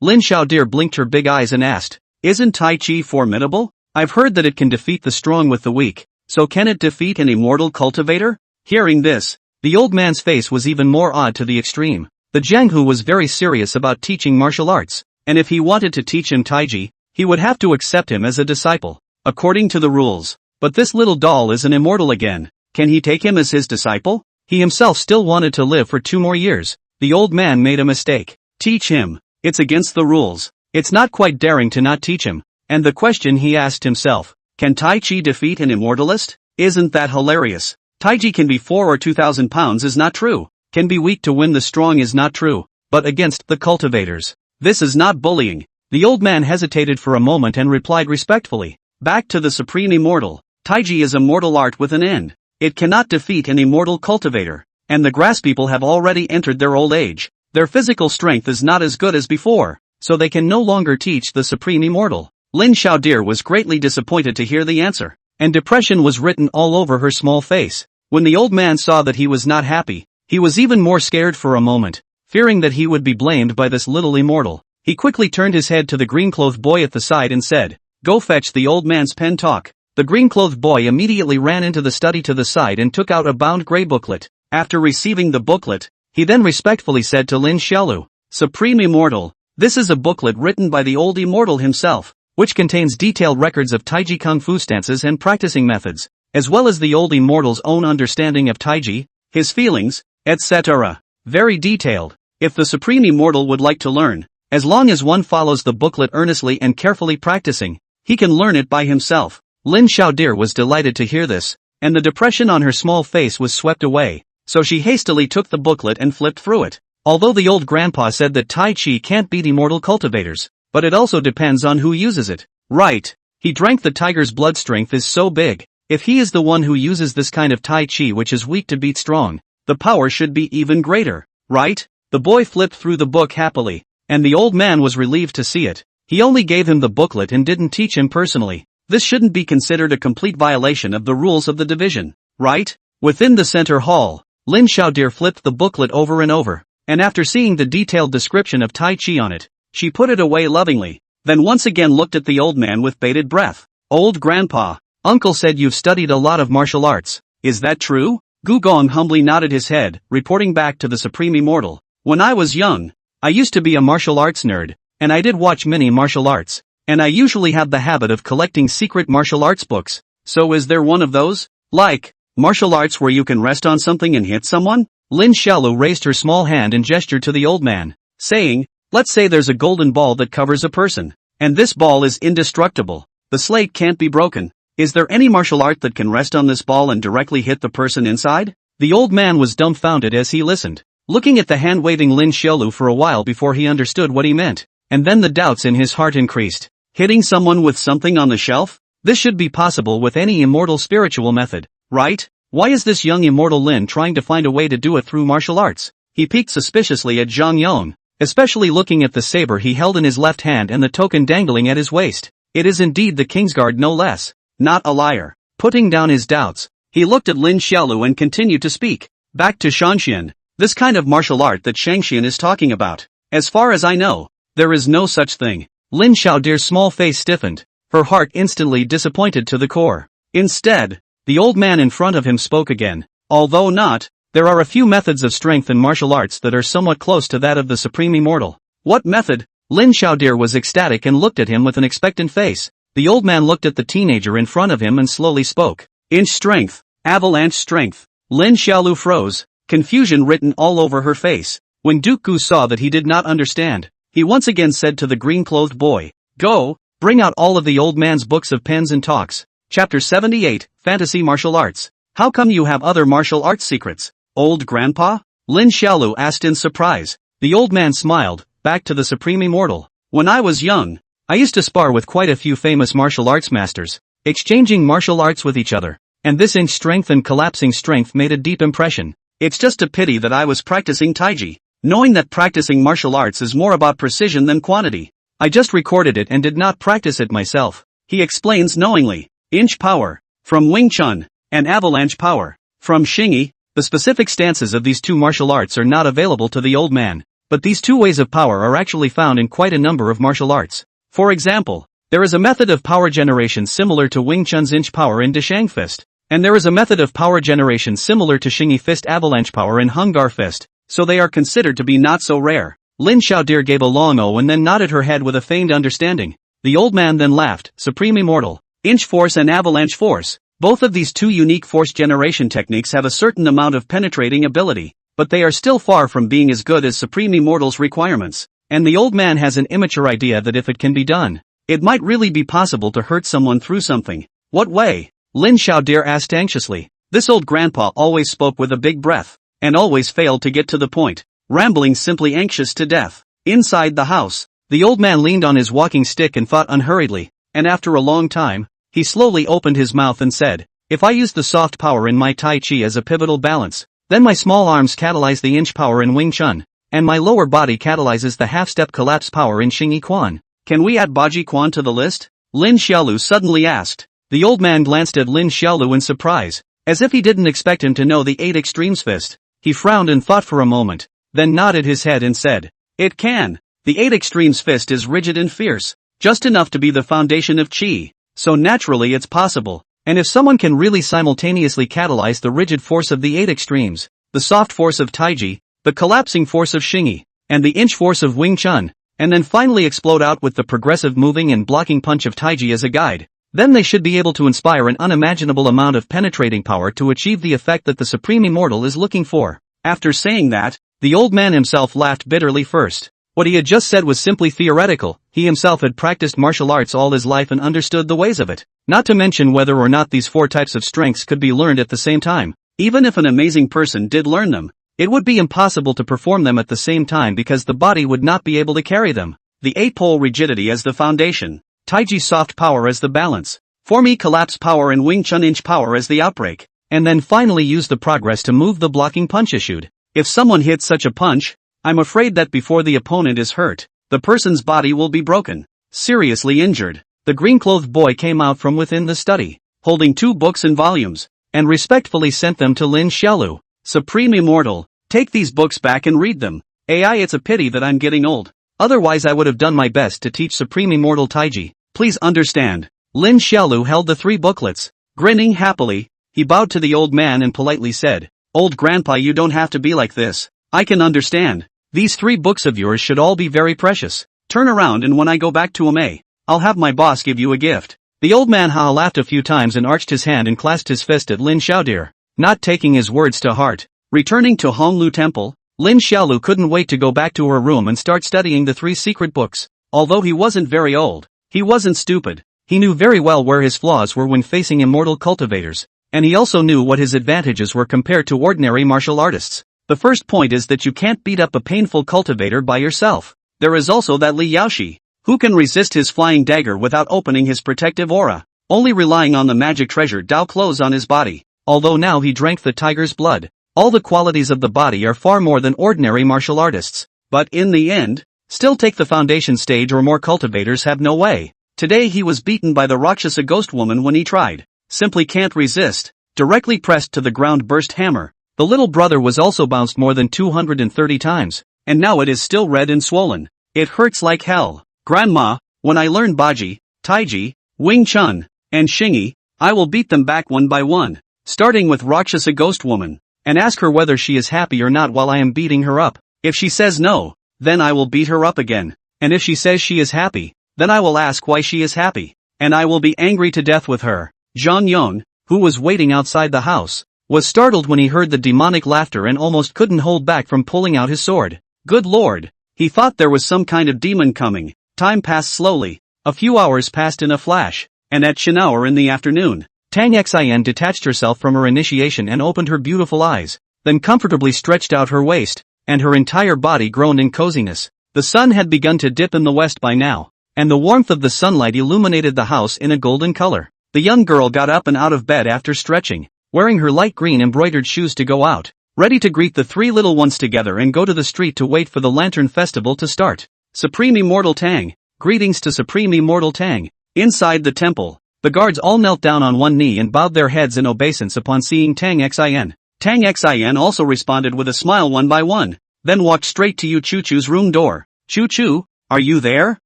Lin Xiaodir blinked her big eyes and asked, "Isn't Tai Chi formidable? I've heard that it can defeat the strong with the weak, so can it defeat an immortal cultivator?" Hearing this, the old man's face was even more odd to the extreme. The Jianghu was very serious about teaching martial arts, and if he wanted to teach him Taiji, he would have to accept him as a disciple, according to the rules. But this little doll is an immortal again. Can he take him as his disciple? He himself still wanted to live for 2 more years. The old man made a mistake. Teach him. It's against the rules. It's not quite daring to not teach him. And the question he asked himself, can Tai Chi defeat an immortalist? Isn't that hilarious? Taiji can be 4 or 2,000 pounds is not true. Can be weak to win the strong is not true. But against the cultivators. This is not bullying. The old man hesitated for a moment and replied respectfully. Back to the supreme immortal. Taiji is a mortal art with an end. It cannot defeat an immortal cultivator. And the grass people have already entered their old age. Their physical strength is not as good as before, so they can no longer teach the supreme immortal. Lin Xiaodir was greatly disappointed to hear the answer, and depression was written all over her small face. When the old man saw that he was not happy, he was even more scared for a moment, fearing that he would be blamed by this little immortal. He quickly turned his head to the green-clothed boy at the side and said, "Go fetch the old man's pen talk." The green-clothed boy immediately ran into the study to the side and took out a bound gray booklet. After receiving the booklet, he then respectfully said to Lin Xiaolu, "Supreme Immortal, This is a booklet written by the old immortal himself, which contains detailed records of Taiji Kung Fu stances and practicing methods, as well as the old immortal's own understanding of Taiji, his feelings, etc. Very detailed. If the Supreme Immortal would like to learn, as long as one follows the booklet earnestly and carefully practicing, he can learn it by himself. Lin Xiaodir was delighted to hear this, and the depression on her small face was swept away, so she hastily took the booklet and flipped through it. Although the old grandpa said that Tai Chi can't beat immortal cultivators, but it also depends on who uses it. Right. He drank the tiger's blood. Strength is so big. If he is the one who uses this kind of Tai Chi which is weak to beat strong, the power should be even greater, right? The boy flipped through the book happily, and the old man was relieved to see it. He only gave him the booklet and didn't teach him personally. This shouldn't be considered a complete violation of the rules of the division, right? Within the center hall, Lin Xiaodir flipped the booklet over and over, and after seeing the detailed description of Tai Chi on it, she put it away lovingly, then once again looked at the old man with bated breath. Old grandpa, uncle said you've studied a lot of martial arts, is that true? Gu Gong humbly nodded his head, reporting back to the Supreme Immortal. When I was young, I used to be a martial arts nerd, and I did watch many martial arts, and I usually have the habit of collecting secret martial arts books. So is there one of those? Like, martial arts where you can rest on something and hit someone? Lin Xiaolu raised her small hand and gestured to the old man, saying, let's say there's a golden ball that covers a person, and this ball is indestructible. The slate can't be broken. Is there any martial art that can rest on this ball and directly hit the person inside? The old man was dumbfounded as he listened, looking at the hand-waving Lin Xiaolu for a while before he understood what he meant, and then the doubts in his heart increased. Hitting someone with something on the shelf? This should be possible with any immortal spiritual method, right? Why is this young immortal Lin trying to find a way to do it through martial arts? He peeked suspiciously at Zhang Yong, especially looking at the saber he held in his left hand and the token dangling at his waist. It is indeed the Kingsguard no less. Not a liar. Putting down his doubts, he looked at Lin Xiaolu and continued to speak. Back to Shangxian. This kind of martial art that Shangxian is talking about. As far as I know, there is no such thing. Lin Xiaodir's small face stiffened, her heart instantly disappointed to the core. Instead, the old man in front of him spoke again. Although not, there are a few methods of strength in martial arts that are somewhat close to that of the Supreme Immortal. What method? Lin Xiaodir was ecstatic and looked at him with an expectant face. The old man looked at the teenager in front of him and slowly spoke. Inch strength, avalanche strength. Lin Xiaolu froze, confusion written all over her face. When Duke Gu saw that he did not understand, he once again said to the green-clothed boy, go, bring out all of the old man's books of pens and talks. Chapter 78, Fantasy Martial Arts. How come you have other martial arts secrets, old grandpa? Lin Xiaolu asked in surprise. The old man smiled, back to the Supreme Immortal. When I was young, I used to spar with quite a few famous martial arts masters, exchanging martial arts with each other, and this inch strength and collapsing strength made a deep impression. It's just a pity that I was practicing Taiji, knowing that practicing martial arts is more about precision than quantity. I just recorded it and did not practice it myself. He explains knowingly. Inch power, from Wing Chun, and avalanche power, from Xingyi. The specific stances of these two martial arts are not available to the old man, but these two ways of power are actually found in quite a number of martial arts. For example, there is a method of power generation similar to Wing Chun's inch power in Deshang Fist, and there is a method of power generation similar to Xingyi Fist avalanche power in Hungar Fist, so they are considered to be not so rare. Lin Xiaodir gave a long oh and then nodded her head with a feigned understanding. The old man then laughed. Supreme Immortal, inch force and avalanche force. Both of these two unique force generation techniques have a certain amount of penetrating ability, but they are still far from being as good as Supreme Immortal's requirements. And the old man has an immature idea that if it can be done, it might really be possible to hurt someone through something. What way? Lin Xiaodir asked anxiously. This old grandpa always spoke with a big breath, and always failed to get to the point, rambling simply anxious to death. Inside the house, the old man leaned on his walking stick and thought unhurriedly, and after a long time, he slowly opened his mouth and said, if I use the soft power in my Tai Chi as a pivotal balance, then my small arms catalyze the inch power in Wing Chun, and my lower body catalyzes the half-step collapse power in Xingyi Quan. Can we add Baji Quan to the list? Lin Xiaolu suddenly asked. The old man glanced at Lin Xiaolu in surprise, as if he didn't expect him to know the 8 Extremes Fist. He frowned and thought for a moment, then nodded his head and said, it can. The 8 Extremes Fist is rigid and fierce, just enough to be the foundation of Qi, so naturally it's possible. And if someone can really simultaneously catalyze the rigid force of the 8 extremes, the soft force of Taiji, the collapsing force of Xingyi, and the inch force of Wing Chun, and then finally explode out with the progressive moving and blocking punch of Taiji as a guide. Then they should be able to inspire an unimaginable amount of penetrating power to achieve the effect that the Supreme Immortal is looking for. After saying that, the old man himself laughed bitterly first. What he had just said was simply theoretical. He himself had practiced martial arts all his life and understood the ways of it. Not to mention whether or not these 4 types of strengths could be learned at the same time. Even if an amazing person did learn them, it would be impossible to perform them at the same time because the body would not be able to carry them. The 8-pole rigidity as the foundation, Taiji's soft power as the balance, Formi collapse power and Wing Chun inch power as the outbreak, and then finally use the progress to move the blocking punch issued. If someone hits such a punch, I'm afraid that before the opponent is hurt, the person's body will be broken, seriously injured. The green-clothed boy came out from within the study, holding 2 books and volumes, and respectfully sent them to Lin Xiaolu. Supreme Immortal, take these books back and read them. AI, it's a pity that I'm getting old. Otherwise I would have done my best to teach Supreme Immortal Taiji. Please understand. Lin Xiaolu held the 3 booklets. Grinning happily, he bowed to the old man and politely said, "Old grandpa, you don't have to be like this. I can understand. These 3 books of yours should all be very precious. Turn around and when I go back to Ame, I'll have my boss give you a gift." The old man laughed a few times and arched his hand and clasped his fist at Lin Xiaodir, not taking his words to heart. Returning to Honglu Temple, Lin Xiaolu couldn't wait to go back to her room and start studying the 3 secret books. Although he wasn't very old, he wasn't stupid. He knew very well where his flaws were when facing immortal cultivators, and he also knew what his advantages were compared to ordinary martial artists. The first point is that you can't beat up a painful cultivator by yourself. There is also that Li Yaoshi, who can resist his flying dagger without opening his protective aura, only relying on the magic treasure Dao clothes on his body. Although now he drank the tiger's blood, all the qualities of the body are far more than ordinary martial artists. But in the end, still take the foundation stage or more cultivators have no way. Today he was beaten by the Rakshasa ghost woman when he tried. Simply can't resist. Directly pressed to the ground burst hammer. The little brother was also bounced more than 230 times, and now it is still red and swollen. It hurts like hell. Grandma, when I learn Baji, Taiji, Wing Chun, and Xingyi, I will beat them back one by one, starting with Rakshasa ghost woman, and ask her whether she is happy or not while I am beating her up. If she says no, then I will beat her up again, and if she says she is happy, then I will ask why she is happy, and I will be angry to death with her. Zhang Yong, who was waiting outside the house, was startled when he heard the demonic laughter and almost couldn't hold back from pulling out his sword. Good lord, he thought there was some kind of demon coming. Time passed slowly. A few hours passed in a flash, and at Shinhour in the afternoon, Tang Xin detached herself from her initiation and opened her beautiful eyes, then comfortably stretched out her waist, and her entire body groaned in coziness. The sun had begun to dip in the west by now, and the warmth of the sunlight illuminated the house in a golden color. The young girl got up and out of bed after stretching, wearing her light green embroidered shoes to go out, ready to greet the 3 little ones together and go to the street to wait for the Lantern Festival to start. Supreme Immortal Tang. Greetings to Supreme Immortal Tang. Inside the temple, the guards all knelt down on one knee and bowed their heads in obeisance upon seeing Tang Xin. Tang Xin also responded with a smile one by one, then walked straight to Yu Chu-Chu's room door. "Chu-Chu, are you there?"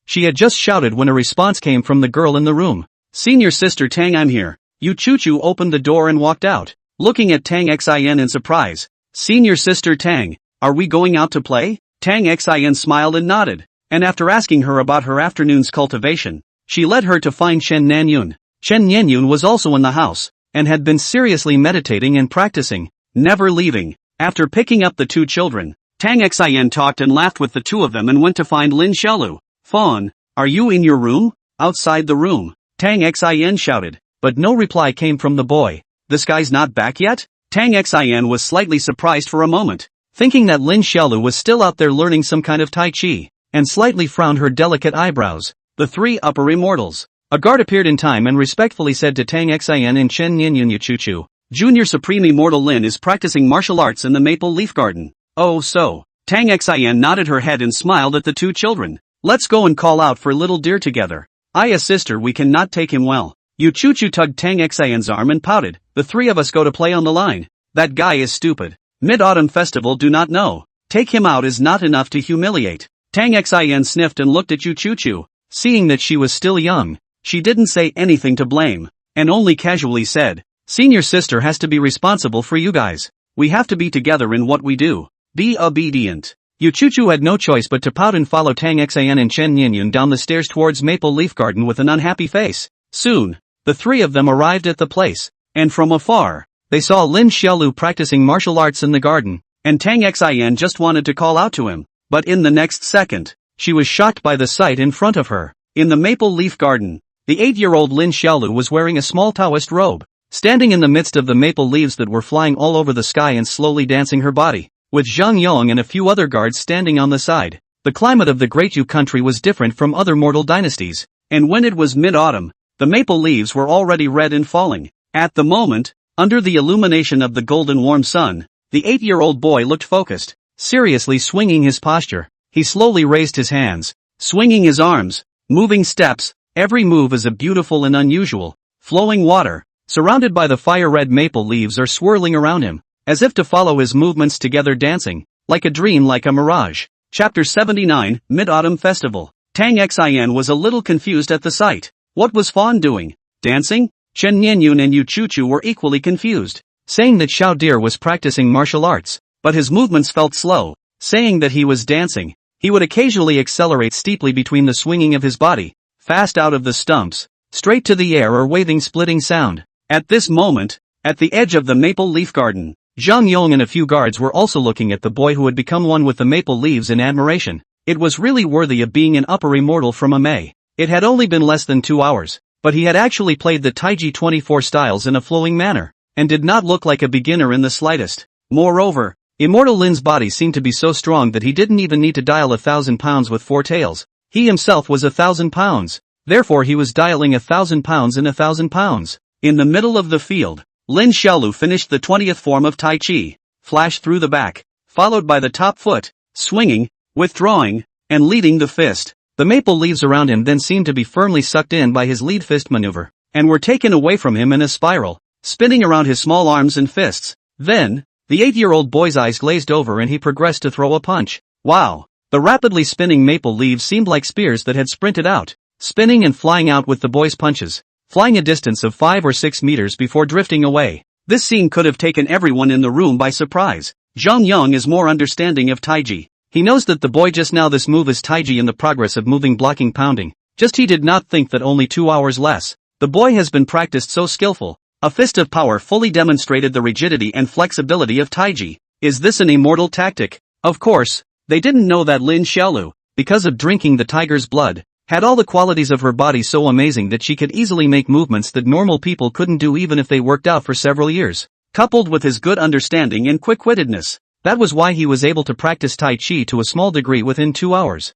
She had just shouted when a response came from the girl in the room. "Senior sister Tang, I'm here." Yu Chu-Chu opened the door and walked out, looking at Tang Xin in surprise. "Senior sister Tang, are we going out to play?" Tang Xin smiled and nodded, and after asking her about her afternoon's cultivation, she led her to find Chen Nanyun. Chen Nanyun was also in the house, and had been seriously meditating and practicing, never leaving. After picking up the 2 children, Tang Xin talked and laughed with the 2 of them and went to find Lin Xiaolu. "Fawn, are you in your room?" "Outside the room," Tang Xin shouted, but no reply came from the boy. "This guy's not back yet?" Tang Xin was slightly surprised for a moment, thinking that Lin Xiaolu was still out there learning some kind of Tai Chi, and slightly frowned her delicate eyebrows. The 3 upper immortals. A guard appeared in time and respectfully said to Tang Xin and Chen Ninyun, "Yu Chu-Chu, Junior Supreme Immortal Lin is practicing martial arts in the Maple Leaf Garden." "Oh so." Tang Xin nodded her head and smiled at the 2 children. "Let's go and call out for little dear together. I assist her, we cannot take him well." Yu Chu-Chu tugged Tang Xin's arm and pouted. "The 3 of us go to play on the line. That guy is stupid. Mid-Autumn Festival do not know. Take him out is not enough to humiliate." Tang Xin sniffed and looked at Yu Chu-Chu. Seeing that she was still young, she didn't say anything to blame, and only casually said, "Senior sister has to be responsible for you guys. We have to be together in what we do. Be obedient." Yu Chuchu had no choice but to pout and follow Tang Xian and Chen Nianyun down the stairs towards Maple Leaf Garden with an unhappy face. Soon, the three of them arrived at the place, and from afar, they saw Lin Xiaolu practicing martial arts in the garden, and Tang Xian just wanted to call out to him, but in the next second, she was shocked by the sight in front of her. In the Maple Leaf Garden, the 8-year-old Lin Xiaolu was wearing a small Taoist robe, standing in the midst of the maple leaves that were flying all over the sky and slowly dancing her body, with Zhang Yong and a few other guards standing on the side. The climate of the Great Yu country was different from other mortal dynasties, and when it was mid-autumn, the maple leaves were already red and falling. At the moment, under the illumination of the golden warm sun, the 8-year-old boy looked focused, seriously swinging his posture. He slowly raised his hands, swinging his arms, moving steps. Every move is a beautiful and unusual, flowing water, surrounded by the fire-red maple leaves are swirling around him, as if to follow his movements together, dancing, like a dream, like a mirage. Chapter 79, Mid-Autumn Festival. Tang Xian was a little confused at the sight. What was Fawn doing? Dancing? Chen Nianyun and Yu Chuchu were equally confused, saying that Xiao Deer was practicing martial arts, but his movements felt slow, saying that he was dancing. He would occasionally accelerate steeply between the swinging of his body, fast out of the stumps, straight to the air or waving splitting sound. At this moment, at the edge of the Maple Leaf Garden, Zhang Yong and a few guards were also looking at the boy who had become one with the maple leaves in admiration. It was really worthy of being an upper immortal from a May. It had only been less than 2 hours, but he had actually played the Taiji 24 styles in a flowing manner, and did not look like a beginner in the slightest. Moreover, Immortal Lin's body seemed to be so strong that he didn't even need to dial 1,000 pounds with 4 tails. He himself was 1,000 pounds, therefore he was dialing 1,000 pounds in 1,000 pounds. In the middle of the field, Lin Xiaolu finished the 20th form of Tai Chi, flash through the back, followed by the top foot, swinging, withdrawing, and leading the fist. The maple leaves around him then seemed to be firmly sucked in by his lead fist maneuver, and were taken away from him in a spiral, spinning around his small arms and fists. Then, the 8-year-old boy's eyes glazed over and he progressed to throw a punch. Wow! The rapidly spinning maple leaves seemed like spears that had sprinted out, spinning and flying out with the boy's punches, flying a distance of 5 or 6 meters before drifting away. This scene could have taken everyone in the room by surprise. Zhang Yang is more understanding of Taiji. He knows that the boy just now this move is Taiji in the progress of moving blocking pounding. Just he did not think that only 2 hours less. The boy has been practiced so skillful. A fist of power fully demonstrated the rigidity and flexibility of Taiji. Is this an immortal tactic? Of course, they didn't know that Lin Xiaolu, because of drinking the tiger's blood, had all the qualities of her body so amazing that she could easily make movements that normal people couldn't do even if they worked out for several years. Coupled with his good understanding and quick-wittedness, that was why he was able to practice Tai Chi to a small degree within 2 hours.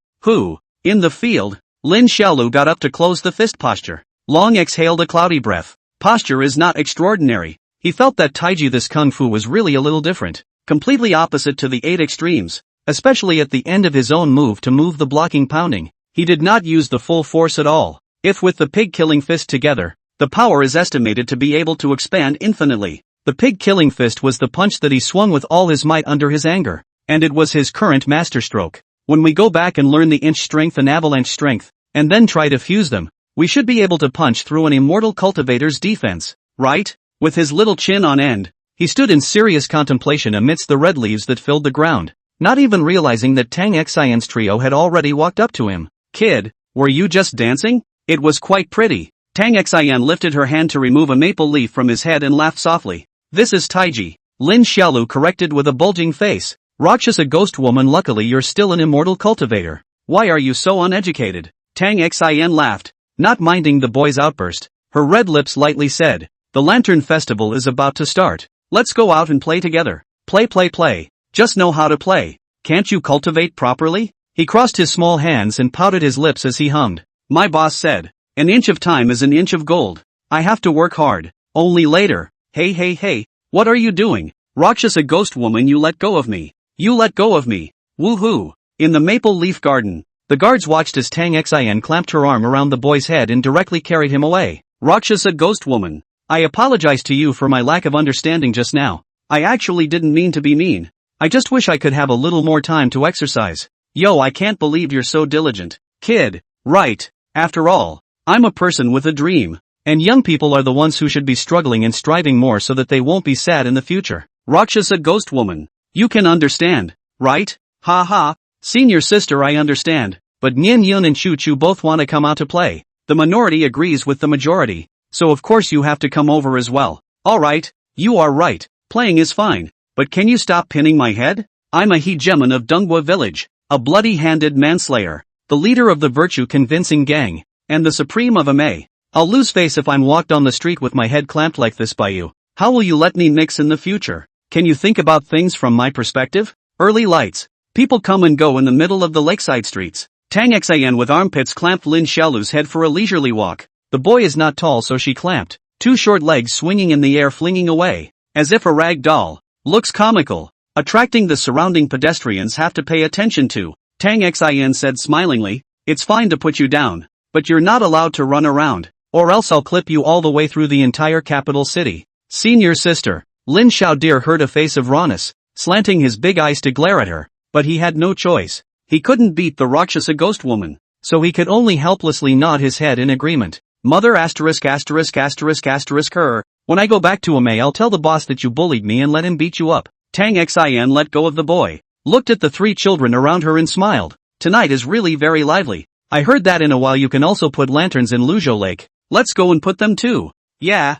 In the field, Lin Xiaolu got up to close the fist posture. Long exhaled a cloudy breath. Posture is not extraordinary. He felt that Taiji this kung fu was really a little different, completely opposite to the 8 extremes, especially at the end of his own move to move the blocking pounding. He did not use the full force at all. If with the pig-killing fist together, the power is estimated to be able to expand infinitely. The pig-killing fist was the punch that he swung with all his might under his anger, and it was his current masterstroke. When we go back and learn the inch strength and avalanche strength, and then try to fuse them, we should be able to punch through an immortal cultivator's defense, right? With his little chin on end, he stood in serious contemplation amidst the red leaves that filled the ground, not even realizing that Tang Xian's trio had already walked up to him. Kid, were you just dancing? It was quite pretty. Tang Xian lifted her hand to remove a maple leaf from his head and laughed softly. This is Taiji. Lin Xiaolu corrected with a bulging face. Rakshasa ghost woman, luckily you're still an immortal cultivator. Why are you so uneducated? Tang Xian laughed, not minding the boy's outburst. Her red lips lightly said, the Lantern Festival is about to start. Let's go out and play together. Play. Just know how to play. Can't you cultivate properly? He crossed his small hands and pouted his lips as he hummed. My boss said, an inch of time is an inch of gold. I have to work hard. Only later. Hey, what are you doing? Rakshasa ghost woman, you let go of me. You let go of me. Woohoo. In the Maple Leaf Garden, the guards watched as Tang Xian clamped her arm around the boy's head and directly carried him away. Rakshasa ghost woman, I apologize to you for my lack of understanding just now. I actually didn't mean to be mean. I just wish I could have a little more time to exercise. Yo, I can't believe you're so diligent. Kid, right. After all, I'm a person with a dream. And young people are the ones who should be struggling and striving more so that they won't be sad in the future. Rakshasa ghost woman, you can understand, right? Ha ha, senior sister, I understand, but Nyan Yun and Chu Chu both want to come out to play. The minority agrees with the majority, so of course you have to come over as well. Alright, you are right, playing is fine, but can you stop pinning my head? I'm a hegemon of Donghua village, a bloody-handed manslayer, the leader of the virtue-convincing gang, and the supreme of Ame. I'll lose face if I'm walked on the street with my head clamped like this by you. How will you let me mix in the future? Can you think about things from my perspective? Early lights. People come and go in the middle of the lakeside streets. Tang Xian with armpits clamped Lin Xiaolu's head for a leisurely walk. The boy is not tall, so she clamped. Two short legs swinging in the air, flinging away, as if a rag doll. Looks comical. Attracting the surrounding pedestrians have to pay attention to. Tang Xian said smilingly, it's fine to put you down, but you're not allowed to run around, or else I'll clip you all the way through the entire capital city. Senior sister. Lin Xiaodir heard a face of rawness, slanting his big eyes to glare at her, but he had no choice. He couldn't beat the Rakshasa ghost woman, so he could only helplessly nod his head in agreement. Mother asterisk asterisk asterisk asterisk her. When I go back to Ame, I'll tell the boss that you bullied me and let him beat you up. Tang Xian let go of the boy, looked at the three children around her and smiled. Tonight is really very lively. I heard that in a while you can also put lanterns in Luzhou Lake. Let's go and put them too. Yeah.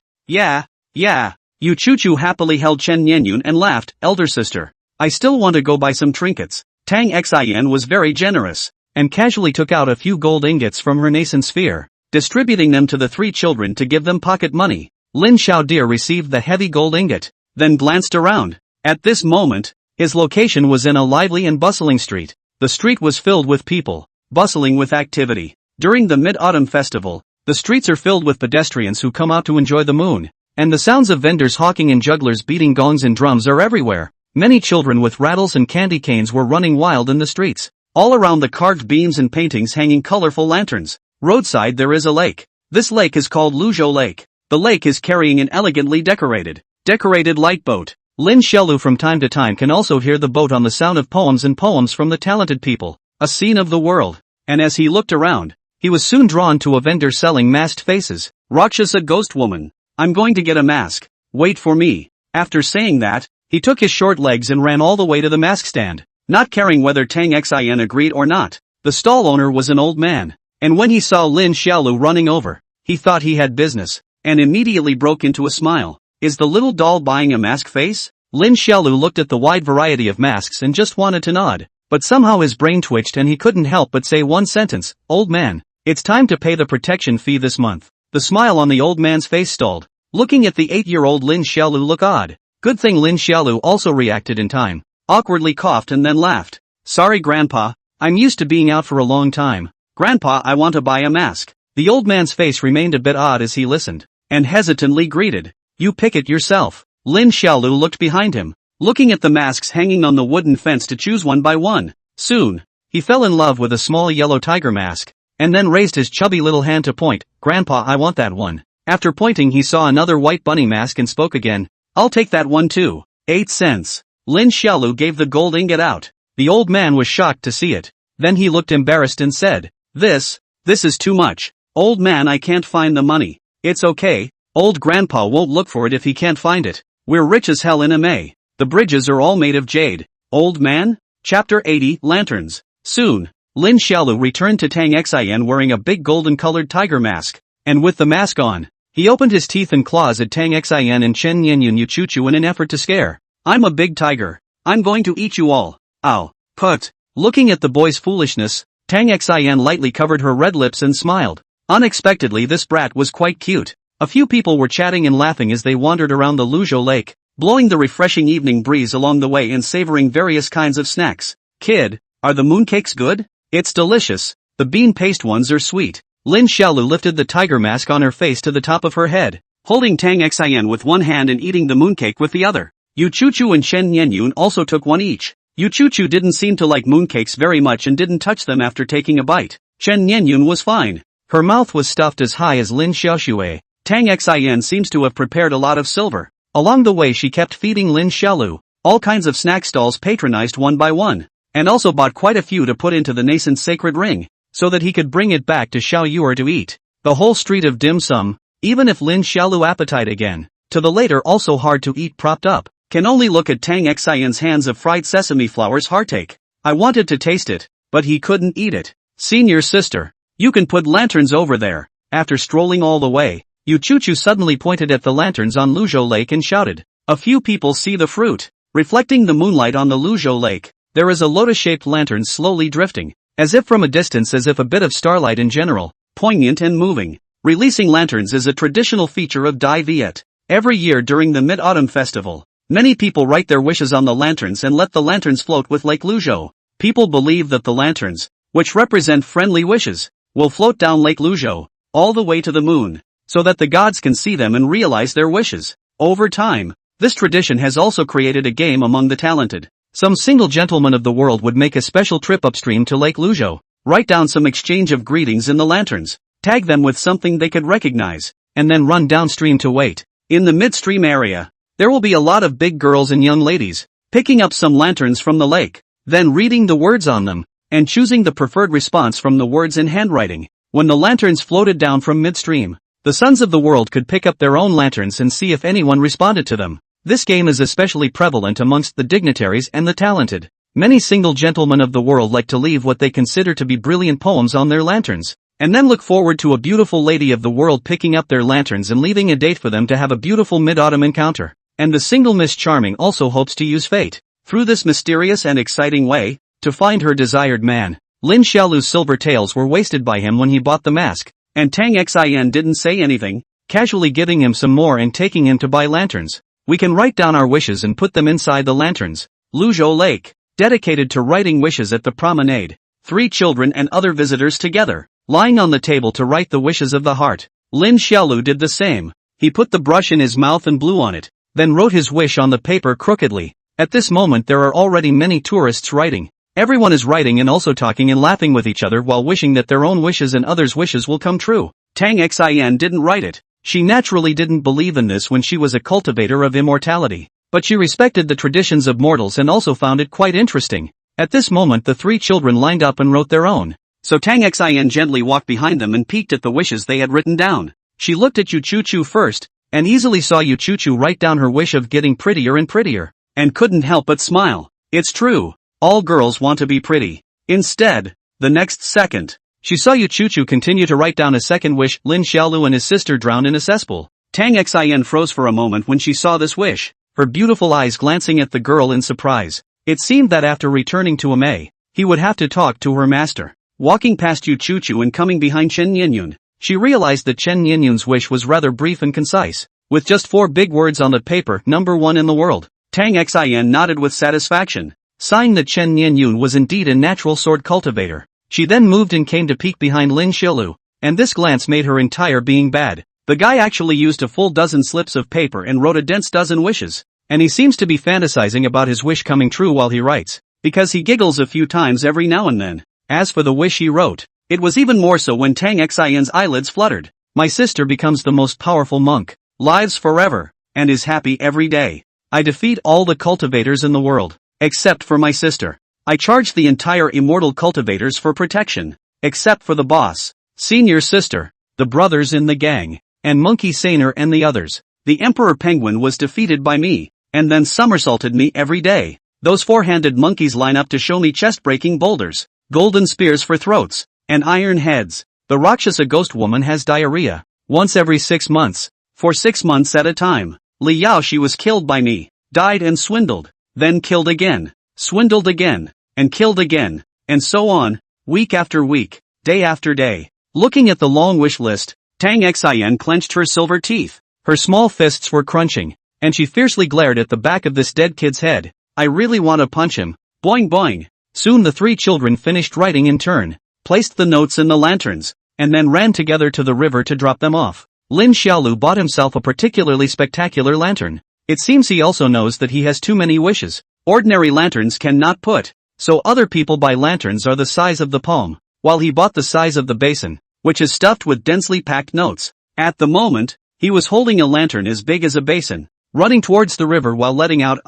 Yu Chu happily held Chen Nianyun and laughed, elder sister. I still want to go buy some trinkets. Tang Xian was very generous, and casually took out a few gold ingots from her nascent sphere, distributing them to the three children to give them pocket money. Lin Xiaodir received the heavy gold ingot, then glanced around. At this moment, his location was in a lively and bustling street. The street was filled with people, bustling with activity. During the Mid-Autumn Festival, the streets are filled with pedestrians who come out to enjoy the moon, and the sounds of vendors hawking and jugglers beating gongs and drums are everywhere. Many children with rattles and candy canes were running wild in the streets. All around the carved beams and paintings hanging colorful lanterns. Roadside there is a lake. This lake is called Luzhou Lake. The lake is carrying an elegantly decorated light boat. Lin Xiaolu from time to time can also hear the boat on the sound of poems and poems from the talented people. A scene of the world. And as he looked around, he was soon drawn to a vendor selling masked faces. Rakshasa ghost woman. I'm going to get a mask. Wait for me. After saying that, he took his short legs and ran all the way to the mask stand, not caring whether Tang Xian agreed or not. The stall owner was an old man, and when he saw Lin Xiaolu running over, he thought he had business, and immediately broke into a smile. Is the little doll buying a mask face? Lin Xiaolu looked at the wide variety of masks and just wanted to nod, but somehow his brain twitched and he couldn't help but say one sentence, old man, it's time to pay the protection fee this month. The smile on the old man's face stalled. Looking at the 8-year-old Lin Xiaolu look odd. Good thing Lin Xiaolu also reacted in time, awkwardly coughed and then laughed. Sorry grandpa, I'm used to being out for a long time. Grandpa, I want to buy a mask. The old man's face remained a bit odd as he listened, and hesitantly greeted. You pick it yourself. Lin Xiaolu looked behind him, looking at the masks hanging on the wooden fence to choose one by one. Soon, he fell in love with a small yellow tiger mask, and then raised his chubby little hand to point. Grandpa, I want that one. After pointing he saw another white bunny mask and spoke again. I'll take that one too. 8 cents. Lin Xiaolu gave the gold ingot out. The old man was shocked to see it. Then he looked embarrassed and said, This is too much. Old man, I can't find the money. It's okay. Old grandpa won't look for it if he can't find it. We're rich as hell in Ame. The bridges are all made of jade. Old man? Chapter 80, Lanterns. Soon, Lin Xiaolu returned to Tang Xian wearing a big golden-colored tiger mask. And with the mask on, he opened his teeth and claws at Tang Xian and Chen Nianyun Yuchuchu in an effort to scare. I'm a big tiger. I'm going to eat you all. Ow. Put. Looking at the boy's foolishness, Tang Xian lightly covered her red lips and smiled. Unexpectedly this brat was quite cute. A few people were chatting and laughing as they wandered around the Luzhou Lake, blowing the refreshing evening breeze along the way and savoring various kinds of snacks. Kid, are the mooncakes good? It's delicious. The bean paste ones are sweet. Lin Xiaolu lifted the tiger mask on her face to the top of her head, holding Tang Xian with one hand and eating the mooncake with the other. Yu Chu and Chen Nianyun also took one each. Yu Chu didn't seem to like mooncakes very much and didn't touch them after taking a bite. Chen Nianyun was fine. Her mouth was stuffed as high as Lin Xiaoxue. Tang Xian seems to have prepared a lot of silver. Along the way she kept feeding Lin Xiaolu. All kinds of snack stalls patronized one by one, and also bought quite a few to put into the nascent sacred ring, so that he could bring it back to Xiao Yuer to eat. The whole street of dim sum, even if Lin Xiaolu appetite again, to the later also hard to eat propped up, can only look at Tang Xian's hands of fried sesame flowers heartache. I wanted to taste it, but he couldn't eat it. Senior sister, you can put lanterns over there. After strolling all the way, Yu Chu suddenly pointed at the lanterns on Luzhou Lake and shouted. A few people see the fruit. Reflecting the moonlight on the Luzhou Lake, there is a lotus-shaped lantern slowly drifting, as if from a distance, as if a bit of starlight in general, poignant and moving. Releasing lanterns is a traditional feature of Dai Viet. Every year during the Mid-Autumn Festival, many people write their wishes on the lanterns and let the lanterns float with Lake Luzhou. People believe that the lanterns, which represent friendly wishes, will float down Lake Luzhou, all the way to the moon, so that the gods can see them and realize their wishes. Over time, this tradition has also created a game among the talented. Some single gentleman of the world would make a special trip upstream to Lake Luzhou, write down some exchange of greetings in the lanterns, tag them with something they could recognize, and then run downstream to wait. In the midstream area, there will be a lot of big girls and young ladies, picking up some lanterns from the lake, then reading the words on them, and choosing the preferred response from the words in handwriting. When the lanterns floated down from midstream, the sons of the world could pick up their own lanterns and see if anyone responded to them. This game is especially prevalent amongst the dignitaries and the talented. Many single gentlemen of the world like to leave what they consider to be brilliant poems on their lanterns, and then look forward to a beautiful lady of the world picking up their lanterns and leaving a date for them to have a beautiful mid-autumn encounter. And the single Miss Charming also hopes to use fate, through this mysterious and exciting way, to find her desired man. Lin Xiaolu's silver tails were wasted by him when he bought the mask, and Tang Xin didn't say anything, casually giving him some more and taking him to buy lanterns. We can write down our wishes and put them inside the lanterns. Luzhou Lake, dedicated to writing wishes at the promenade. 3 children and other visitors together, lying on the table to write the wishes of the heart. Lin Xiaolu did the same. He put the brush in his mouth and blew on it, then wrote his wish on the paper crookedly. At this moment there are already many tourists writing. Everyone is writing and also talking and laughing with each other while wishing that their own wishes and others' wishes will come true. Tang Xin didn't write it. She naturally didn't believe in this when she was a cultivator of immortality, but she respected the traditions of mortals and also found it quite interesting. At this moment the 3 children lined up and wrote their own. So Tang Xin gently walked behind them and peeked at the wishes they had written down. She looked at Yu Chu first, and easily saw Yu Chu write down her wish of getting prettier and prettier, and couldn't help but smile. It's true, all girls want to be pretty. Instead, the next second, she saw Yu Chu continue to write down a second wish. Lin Xiaolu and his sister drowned in a cesspool. Tang Xin froze for a moment when she saw this wish, her beautiful eyes glancing at the girl in surprise. It seemed that after returning to Amei, he would have to talk to her master. Walking past Yu Chu and coming behind Chen Ninyun, she realized that Chen Ninyun's wish was rather brief and concise, with just 4 big words on the paper, number 1 in the world. Tang Xin nodded with satisfaction, sighing that Chen Ninyun was indeed a natural sword cultivator. She then moved and came to peek behind Lin Xiaolu, and this glance made her entire being bad. The guy actually used a full dozen slips of paper and wrote a dense dozen wishes, and he seems to be fantasizing about his wish coming true while he writes, because he giggles a few times every now and then. As for the wish he wrote, it was even more so when Tang Xin's eyelids fluttered. My sister becomes the most powerful monk, lives forever, and is happy every day. I defeat all the cultivators in the world, except for my sister. I charge the entire immortal cultivators for protection, except for the boss, senior sister, the brothers in the gang, and Monkey Saner and the others. The Emperor Penguin was defeated by me, and then somersaulted me every day. Those 4-handed monkeys line up to show me chest-breaking boulders, golden spears for throats, and iron heads. The Rakshasa ghost woman has diarrhea, once every 6 months, for 6 months at a time. Li Yao, she was killed by me, died and swindled, then killed again, swindled again, and killed again, and so on, week after week, day after day. Looking at the long wish list, Tang Xin clenched her silver teeth. Her small fists were crunching, and she fiercely glared at the back of this dead kid's head. I really want to punch him. Boing boing. Soon the 3 children finished writing in turn, placed the notes in the lanterns, and then ran together to the river to drop them off. Lin Xiaolu bought himself a particularly spectacular lantern. It seems he also knows that he has too many wishes. Ordinary lanterns cannot put, so other people buy lanterns are the size of the palm, while he bought the size of the basin, which is stuffed with densely packed notes. At the moment, he was holding a lantern as big as a basin, running towards the river while letting out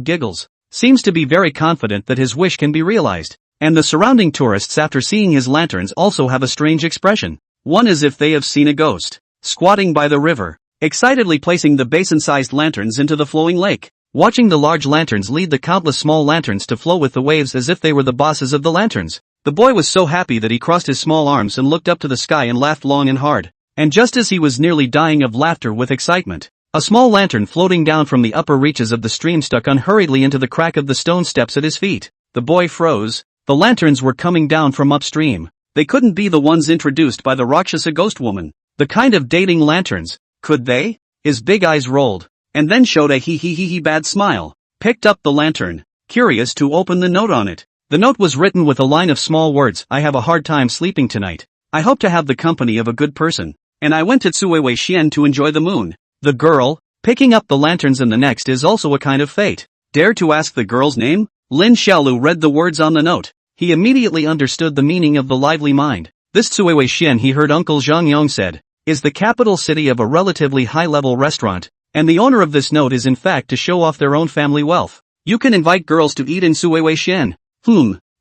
giggles. Seems to be very confident that his wish can be realized. And the surrounding tourists after seeing his lanterns also have a strange expression. One as if they have seen a ghost, squatting by the river, excitedly placing the basin-sized lanterns into the flowing lake. watching the large lanterns lead the countless small lanterns to flow with the waves as if they were the bosses of the lanterns. The boy was so happy that he crossed his small arms and looked up to the sky and laughed long and hard. And just as he was nearly dying of laughter with excitement, a small lantern floating down from the upper reaches of the stream stuck unhurriedly into the crack of the stone steps at his feet. The boy froze. The lanterns were coming down from upstream. They couldn't be the ones introduced by the Rakshasa ghost woman. The kind of dating lanterns, could they? His big eyes rolled, and then showed a hee bad smile. Picked up the lantern, curious to open the note on it. The note was written with a line of small words. I have a hard time sleeping tonight. I hope to have the company of a good person. And I went to Tsuewei Xian to enjoy the moon. The girl, picking up the lanterns and the next is also a kind of fate. Dare to ask the girl's name? Lin Xiaolu read the words on the note. He immediately understood the meaning of the lively mind. This Tsuewei Xian, he heard Uncle Zhang Yong said, is the capital city of a relatively high-level restaurant, and the owner of this note is in fact to show off their own family wealth. You can invite girls to eat in Tsuewei Xian.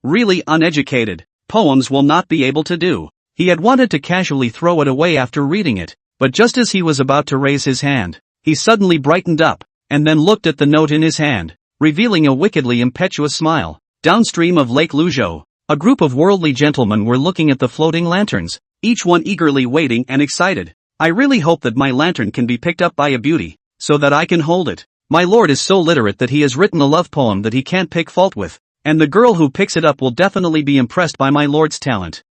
Really uneducated. Poems will not be able to do. He had wanted to casually throw it away after reading it, but just as he was about to raise his hand, he suddenly brightened up, and then looked at the note in his hand, revealing a wickedly impetuous smile. Downstream of Lake Luzhou, a group of worldly gentlemen were looking at the floating lanterns, each one eagerly waiting and excited. I really hope that my lantern can be picked up by a beauty, so that I can hold it. My lord is so literate that he has written a love poem that he can't pick fault with, and the girl who picks it up will definitely be impressed by my lord's talent.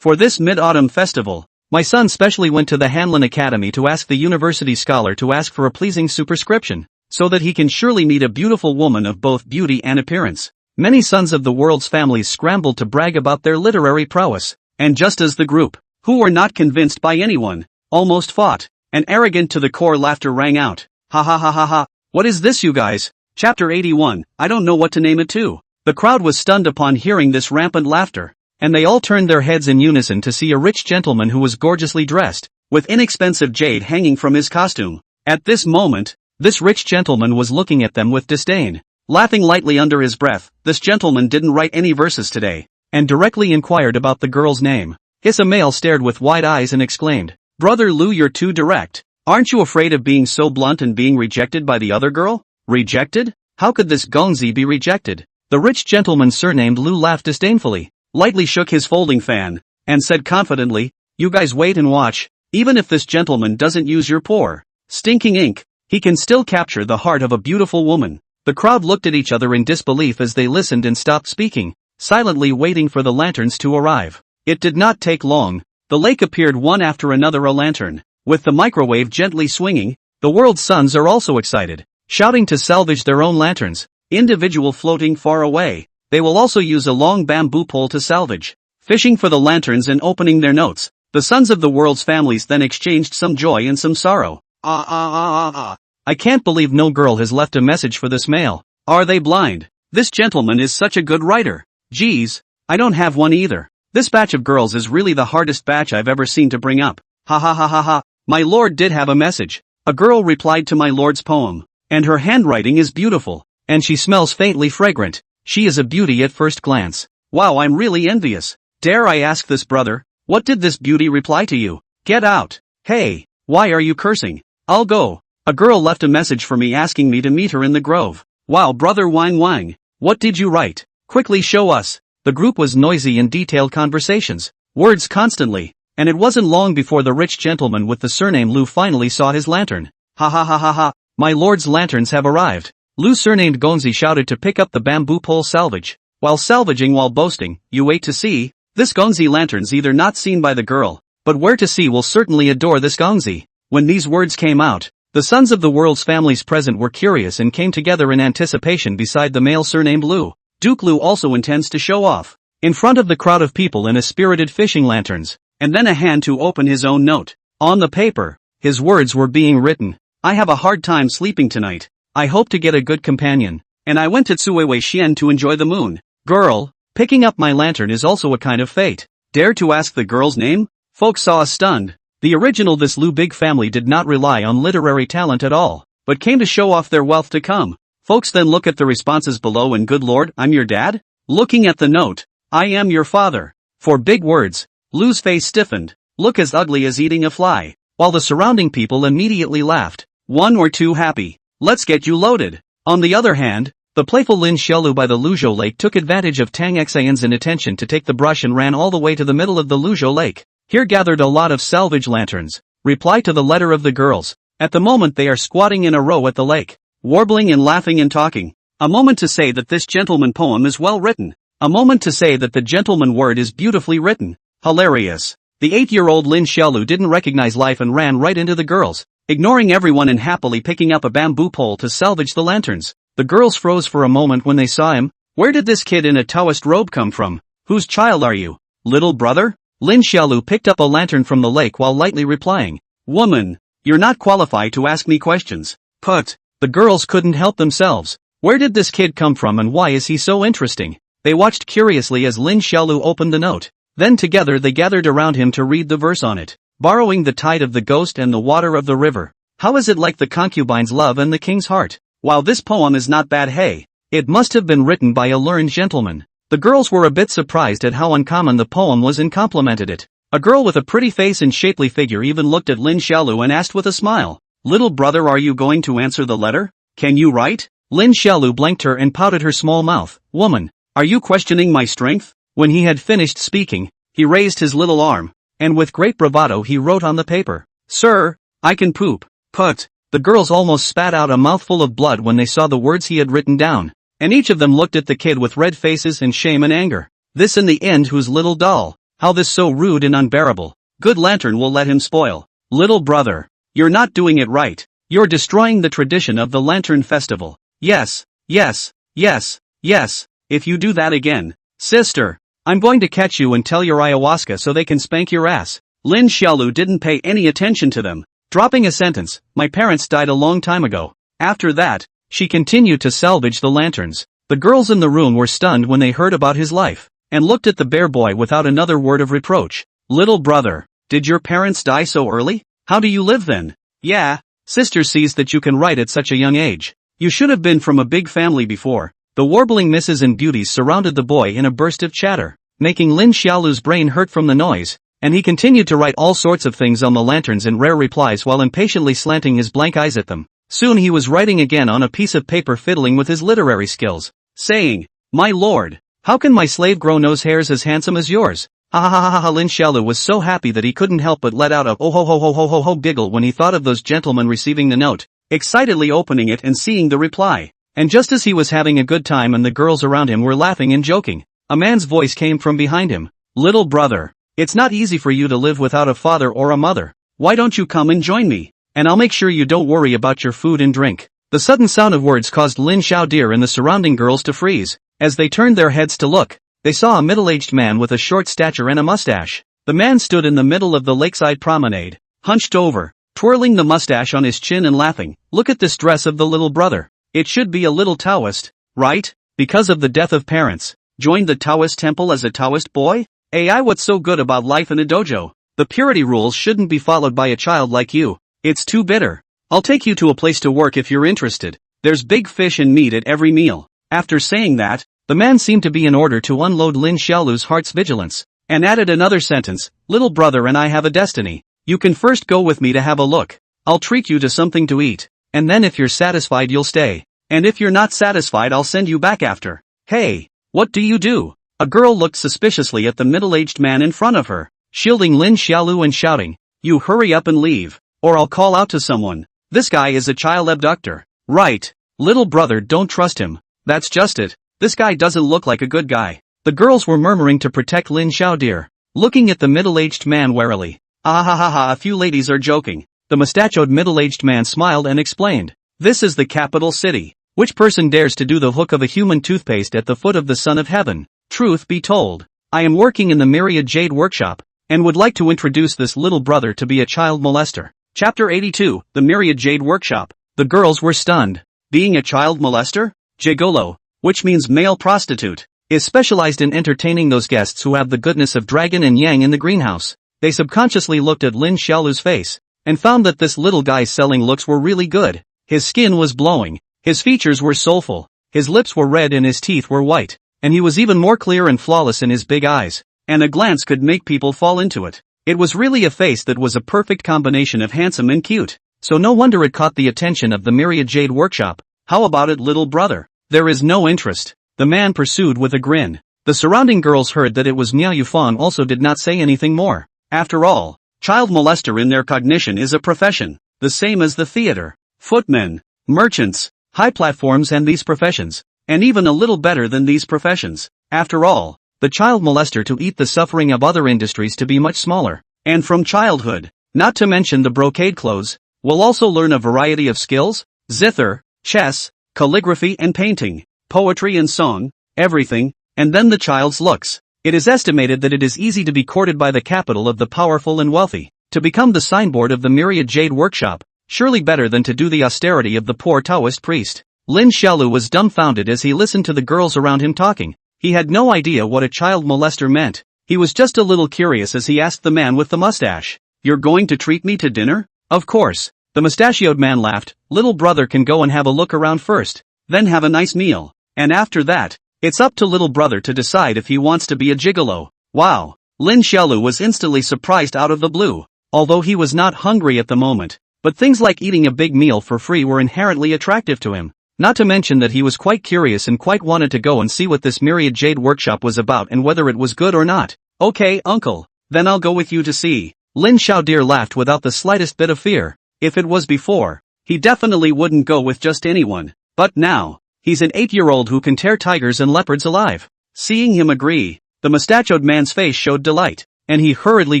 For this mid-autumn festival, my son specially went to the Hanlin Academy to ask the university scholar to ask for a pleasing superscription, so that he can surely meet a beautiful woman of both beauty and appearance. Many sons of the world's families scrambled to brag about their literary prowess, and just as the group, who were not convinced by anyone, almost fought, and arrogant to the core laughter rang out. Ha ha ha ha ha, what is this you guys? Chapter 81, I don't know what to name it to. The crowd was stunned upon hearing this rampant laughter, and they all turned their heads in unison to see a rich gentleman who was gorgeously dressed, with inexpensive jade hanging from his costume. At this moment, this rich gentleman was looking at them with disdain. Laughing lightly under his breath, this gentleman didn't write any verses today, and directly inquired about the girl's name. Isamael stared with wide eyes and exclaimed, Brother Lu, you're too direct. Aren't you afraid of being so blunt and being rejected by the other girl? Rejected? How could this Gongzi be rejected? The rich gentleman surnamed Lu laughed disdainfully, lightly shook his folding fan, and said confidently, you guys wait and watch. Even if this gentleman doesn't use your poor, stinking ink, he can still capture the heart of a beautiful woman. The crowd looked at each other in disbelief as they listened and stopped speaking, silently waiting for the lanterns to arrive. It did not take long. The lake appeared one after another a lantern. With the microwave gently swinging, the world's sons are also excited, shouting to salvage their own lanterns, individual floating far away. They will also use a long bamboo pole to salvage, fishing for the lanterns and opening their notes. The sons of the world's families then exchanged some joy and some sorrow. I can't believe no girl has left a message for this male. Are they blind? This gentleman is such a good writer. Geez, I don't have one either. This batch of girls is really the hardest batch I've ever seen to bring up. Ha ha ha ha ha. My lord did have a message. A girl replied to my lord's poem. And her handwriting is beautiful. And she smells faintly fragrant. She is a beauty at first glance. Wow, I'm really envious. Dare I ask this brother, what did this beauty reply to you? Get out. Hey, why are you cursing? I'll go. A girl left a message for me asking me to meet her in the grove. Wow, brother Wang Wang. What did you write? Quickly show us. The group was noisy in detailed conversations, words constantly, and it wasn't long before the rich gentleman with the surname Lu finally saw his lantern. Ha ha ha ha ha, my lord's lanterns have arrived. Lu surnamed Gonzi shouted to pick up the bamboo pole salvage. While salvaging while boasting, you wait to see. This Gonzi lantern's either not seen by the girl, but where to see will certainly adore this Gonzi. When these words came out, the sons of the world's families present were curious and came together in anticipation beside the male surnamed Lu. Duke Lu also intends to show off, in front of the crowd of people in a spirited fishing lanterns, and then a hand to open his own note. On the paper, his words were being written. I have a hard time sleeping tonight. I hope to get a good companion, and I went to Tsuewei Xian to enjoy the moon. Girl, picking up my lantern is also a kind of fate. Dare to ask the girl's name? Folks saw us stunned. The original this Lu big family did not rely on literary talent at all, but came to show off their wealth to come. Folks then look at the responses below and good lord, I'm your dad? Looking at the note, I am your father. For big words, Lu's face stiffened, look as ugly as eating a fly, while the surrounding people immediately laughed. One or two happy. Let's get you loaded. On the other hand, the playful Lin Xiaolu by the Luzhou Lake took advantage of Tang Xian's inattention to take the brush and ran all the way to the middle of the Luzhou Lake. Here gathered a lot of salvage lanterns. Reply to the letter of the girls. At the moment they are squatting in a row at the lake, warbling and laughing and talking. A moment to say that this gentleman poem is well written. A moment to say that the gentleman word is beautifully written. Hilarious. The 8-year-old Lin Xiaolu didn't recognize life and ran right into the girls, ignoring everyone and happily picking up a bamboo pole to salvage the lanterns. The girls froze for a moment when they saw him. Where did this kid in a Taoist robe come from? Whose child are you? Little brother? Lin Xiaolu picked up a lantern from the lake while lightly replying, "Woman, you're not qualified to ask me questions." Put. The girls couldn't help themselves. Where did this kid come from and why is he so interesting? They watched curiously as Lin Xiaolu opened the note. Then together they gathered around him to read the verse on it. Borrowing the tide of the ghost and the water of the river. How is it like the concubine's love and the king's heart? While this poem is not bad, hey, it must have been written by a learned gentleman. The girls were a bit surprised at how uncommon the poem was and complimented it. A girl with a pretty face and shapely figure even looked at Lin Xiaolu and asked with a smile, "Little brother, are you going to answer the letter? Can you write?" Lin Xiaolu blanked her and pouted her small mouth. "Woman, are you questioning my strength?" When he had finished speaking, he raised his little arm, and with great bravado he wrote on the paper, "Sir, I can poop." Put. The girls almost spat out a mouthful of blood when they saw the words he had written down, and each of them looked at the kid with red faces and shame and anger. This in the end whose little doll? How this so rude and unbearable? Good lantern will let him spoil. Little brother, you're not doing it right. You're destroying the tradition of the Lantern Festival. Yes, yes, yes, yes, if you do that again, sister, I'm going to catch you and tell your ayahuasca so they can spank your ass. Lin Xiaolu didn't pay any attention to them, dropping a sentence, "My parents died a long time ago." After that, she continued to salvage the lanterns. The girls in the room were stunned when they heard about his life, and looked at the bear boy without another word of reproach. Little brother, did your parents die so early? How do you live then? Yeah, sister sees that you can write at such a young age. You should have been from a big family before. The warbling misses and beauties surrounded the boy in a burst of chatter, making Lin Xiaolu's brain hurt from the noise, and he continued to write all sorts of things on the lanterns in rare replies while impatiently slanting his blank eyes at them. Soon he was writing again on a piece of paper, fiddling with his literary skills, saying, "My lord, how can my slave grow nose hairs as handsome as yours?" Ha ha ha ha ha. Lin Xiaolu was so happy that he couldn't help but let out a oh ho ho ho ho ho ho giggle when he thought of those gentlemen receiving the note, excitedly opening it and seeing the reply. And just as he was having a good time and the girls around him were laughing and joking, a man's voice came from behind him. "Little brother, it's not easy for you to live without a father or a mother. Why don't you come and join me? And I'll make sure you don't worry about your food and drink." The sudden sound of words caused Lin Xiaodir and the surrounding girls to freeze. As they turned their heads to look, they saw a middle-aged man with a short stature and a mustache. The man stood in the middle of the lakeside promenade, hunched over, twirling the mustache on his chin and laughing. "Look at this dress of the little brother. It should be a little Taoist, right? Because of the death of parents. Joined the Taoist temple as a Taoist boy? AI, what's so good about life in a dojo? The purity rules shouldn't be followed by a child like you. It's too bitter. I'll take you to a place to work if you're interested. There's big fish and meat at every meal." After saying that, the man seemed to be in order to unload Lin Xiaolu's heart's vigilance, and added another sentence, "Little brother and I have a destiny. You can first go with me to have a look. I'll treat you to something to eat, and then if you're satisfied you'll stay. And if you're not satisfied I'll send you back after." "Hey, what do you do?" A girl looked suspiciously at the middle-aged man in front of her, shielding Lin Xiaolu and shouting, "You hurry up and leave, or I'll call out to someone. This guy is a child abductor." "Right. Little brother, don't trust him. That's just it. This guy doesn't look like a good guy." The girls were murmuring to protect Lin Xiaodir, looking at the middle-aged man warily. "Ah ha ha ha, a few ladies are joking." The mustachioed middle-aged man smiled and explained, "This is the capital city. Which person dares to do the hook of a human toothpaste at the foot of the Son of Heaven? Truth be told, I am working in the Myriad Jade Workshop, and would like to introduce this little brother to be a child molester." Chapter 82, The Myriad Jade Workshop. The girls were stunned. Being a child molester? Gigolo, which means male prostitute, is specialized in entertaining those guests who have the goodness of dragon and yang in the greenhouse. They subconsciously looked at Lin Xiaolu's face, and found that this little guy's selling looks were really good. His skin was glowing, his features were soulful, his lips were red and his teeth were white, and he was even more clear and flawless in his big eyes, and a glance could make people fall into it. It was really a face that was a perfect combination of handsome and cute, so no wonder it caught the attention of the Myriad Jade Workshop. How about it, little brother? There is no interest, the man pursued with a grin. The surrounding girls heard that it was Miao Yufan also did not say anything more. After all, child molester in their cognition is a profession, the same as the theater, footmen, merchants, high platforms and these professions. And even a little better than these professions. After all, the child molester to eat the suffering of other industries to be much smaller. And from childhood, not to mention the brocade clothes, will also learn a variety of skills, zither, chess, calligraphy and painting, poetry and song, everything, and then the child's looks. It is estimated that it is easy to be courted by the capital of the powerful and wealthy, to become the signboard of the myriad jade workshop, surely better than to do the austerity of the poor Taoist priest. Lin Xiaolu was dumbfounded as he listened to the girls around him talking. He had no idea what a child molester meant. He was just a little curious as he asked the man with the mustache, "You're going to treat me to dinner?" "Of course." The mustachioed man laughed. "Little brother can go and have a look around first, then have a nice meal. And after that, it's up to little brother to decide if he wants to be a gigolo." Wow! Lin Xiaolu was instantly surprised out of the blue. Although he was not hungry at the moment, but things like eating a big meal for free were inherently attractive to him. Not to mention that he was quite curious and quite wanted to go and see what this myriad jade workshop was about and whether it was good or not. "Okay, uncle, then I'll go with you to see." Lin Xiaodir laughed without the slightest bit of fear. If it was before, he definitely wouldn't go with just anyone. But now, he's an 8-year-old who can tear tigers and leopards alive. Seeing him agree, the mustachioed man's face showed delight, and he hurriedly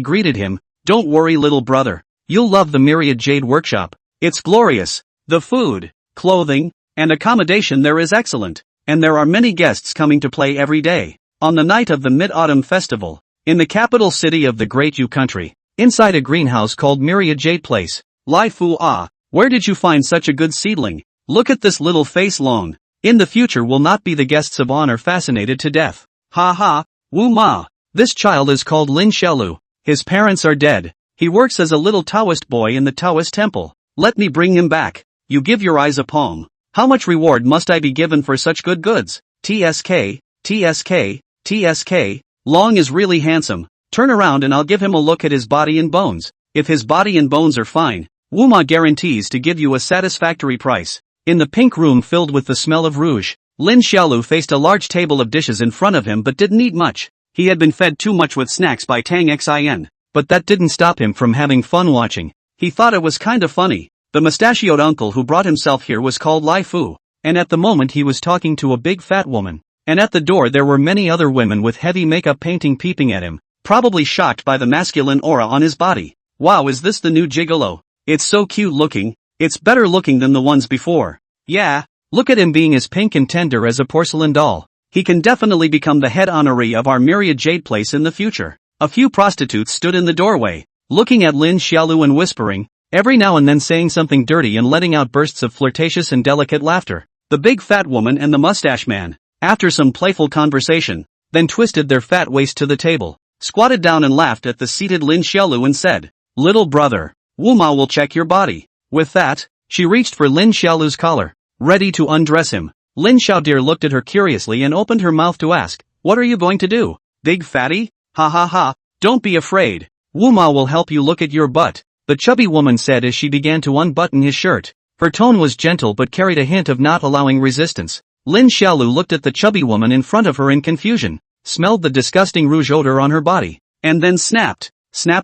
greeted him. "Don't worry, little brother. You'll love the myriad jade workshop. It's glorious. The food, clothing, and accommodation there is excellent, and there are many guests coming to play every day." On the night of the Mid-Autumn Festival, in the capital city of the Great Yu country, inside a greenhouse called Myriad Jade Place. Lai Fu Ah, where did you find such a good seedling? Look at this little face long. In the future will not be the guests of honor fascinated to death. Ha ha, Wu Ma. This child is called Lin Xiaolu. His parents are dead. He works as a little Taoist boy in the Taoist temple. Let me bring him back. You give your eyes a palm. How much reward must I be given for such good goods? TSK, TSK, TSK, Long is really handsome. Turn around and I'll give him a look at his body and bones. If his body and bones are fine, Wuma guarantees to give you a satisfactory price. In the pink room filled with the smell of rouge, Lin Xiaolu faced a large table of dishes in front of him but didn't eat much. He had been fed too much with snacks by Tang Xin. But that didn't stop him from having fun watching. He thought it was kinda funny. The mustachioed uncle who brought himself here was called Lai Fu, and at the moment he was talking to a big fat woman. And at the door there were many other women with heavy makeup painting peeping at him, probably shocked by the masculine aura on his body. Wow, is this the new gigolo? It's so cute looking. It's better looking than the ones before. Yeah, look at him being as pink and tender as a porcelain doll. He can definitely become the head honoree of our Myriad Jade place in the future. A few prostitutes stood in the doorway, looking at Lin Xiaolu and whispering, every now and then saying something dirty and letting out bursts of flirtatious and delicate laughter. The big fat woman and the mustache man, after some playful conversation, then twisted their fat waist to the table, squatted down and laughed at the seated Lin Xiaolu and said, "Little brother, Wuma will check your body." With that, she reached for Lin Xiaolu's collar, ready to undress him. Lin Xiaodir looked at her curiously and opened her mouth to ask, "What are you going to do, big fatty?" "Ha ha ha, don't be afraid. Wuma will help you look at your butt," the chubby woman said as she began to unbutton his shirt. Her tone was gentle but carried a hint of not allowing resistance. Lin Xiaolu looked at the chubby woman in front of her in confusion, smelled the disgusting rouge odor on her body, and then snapped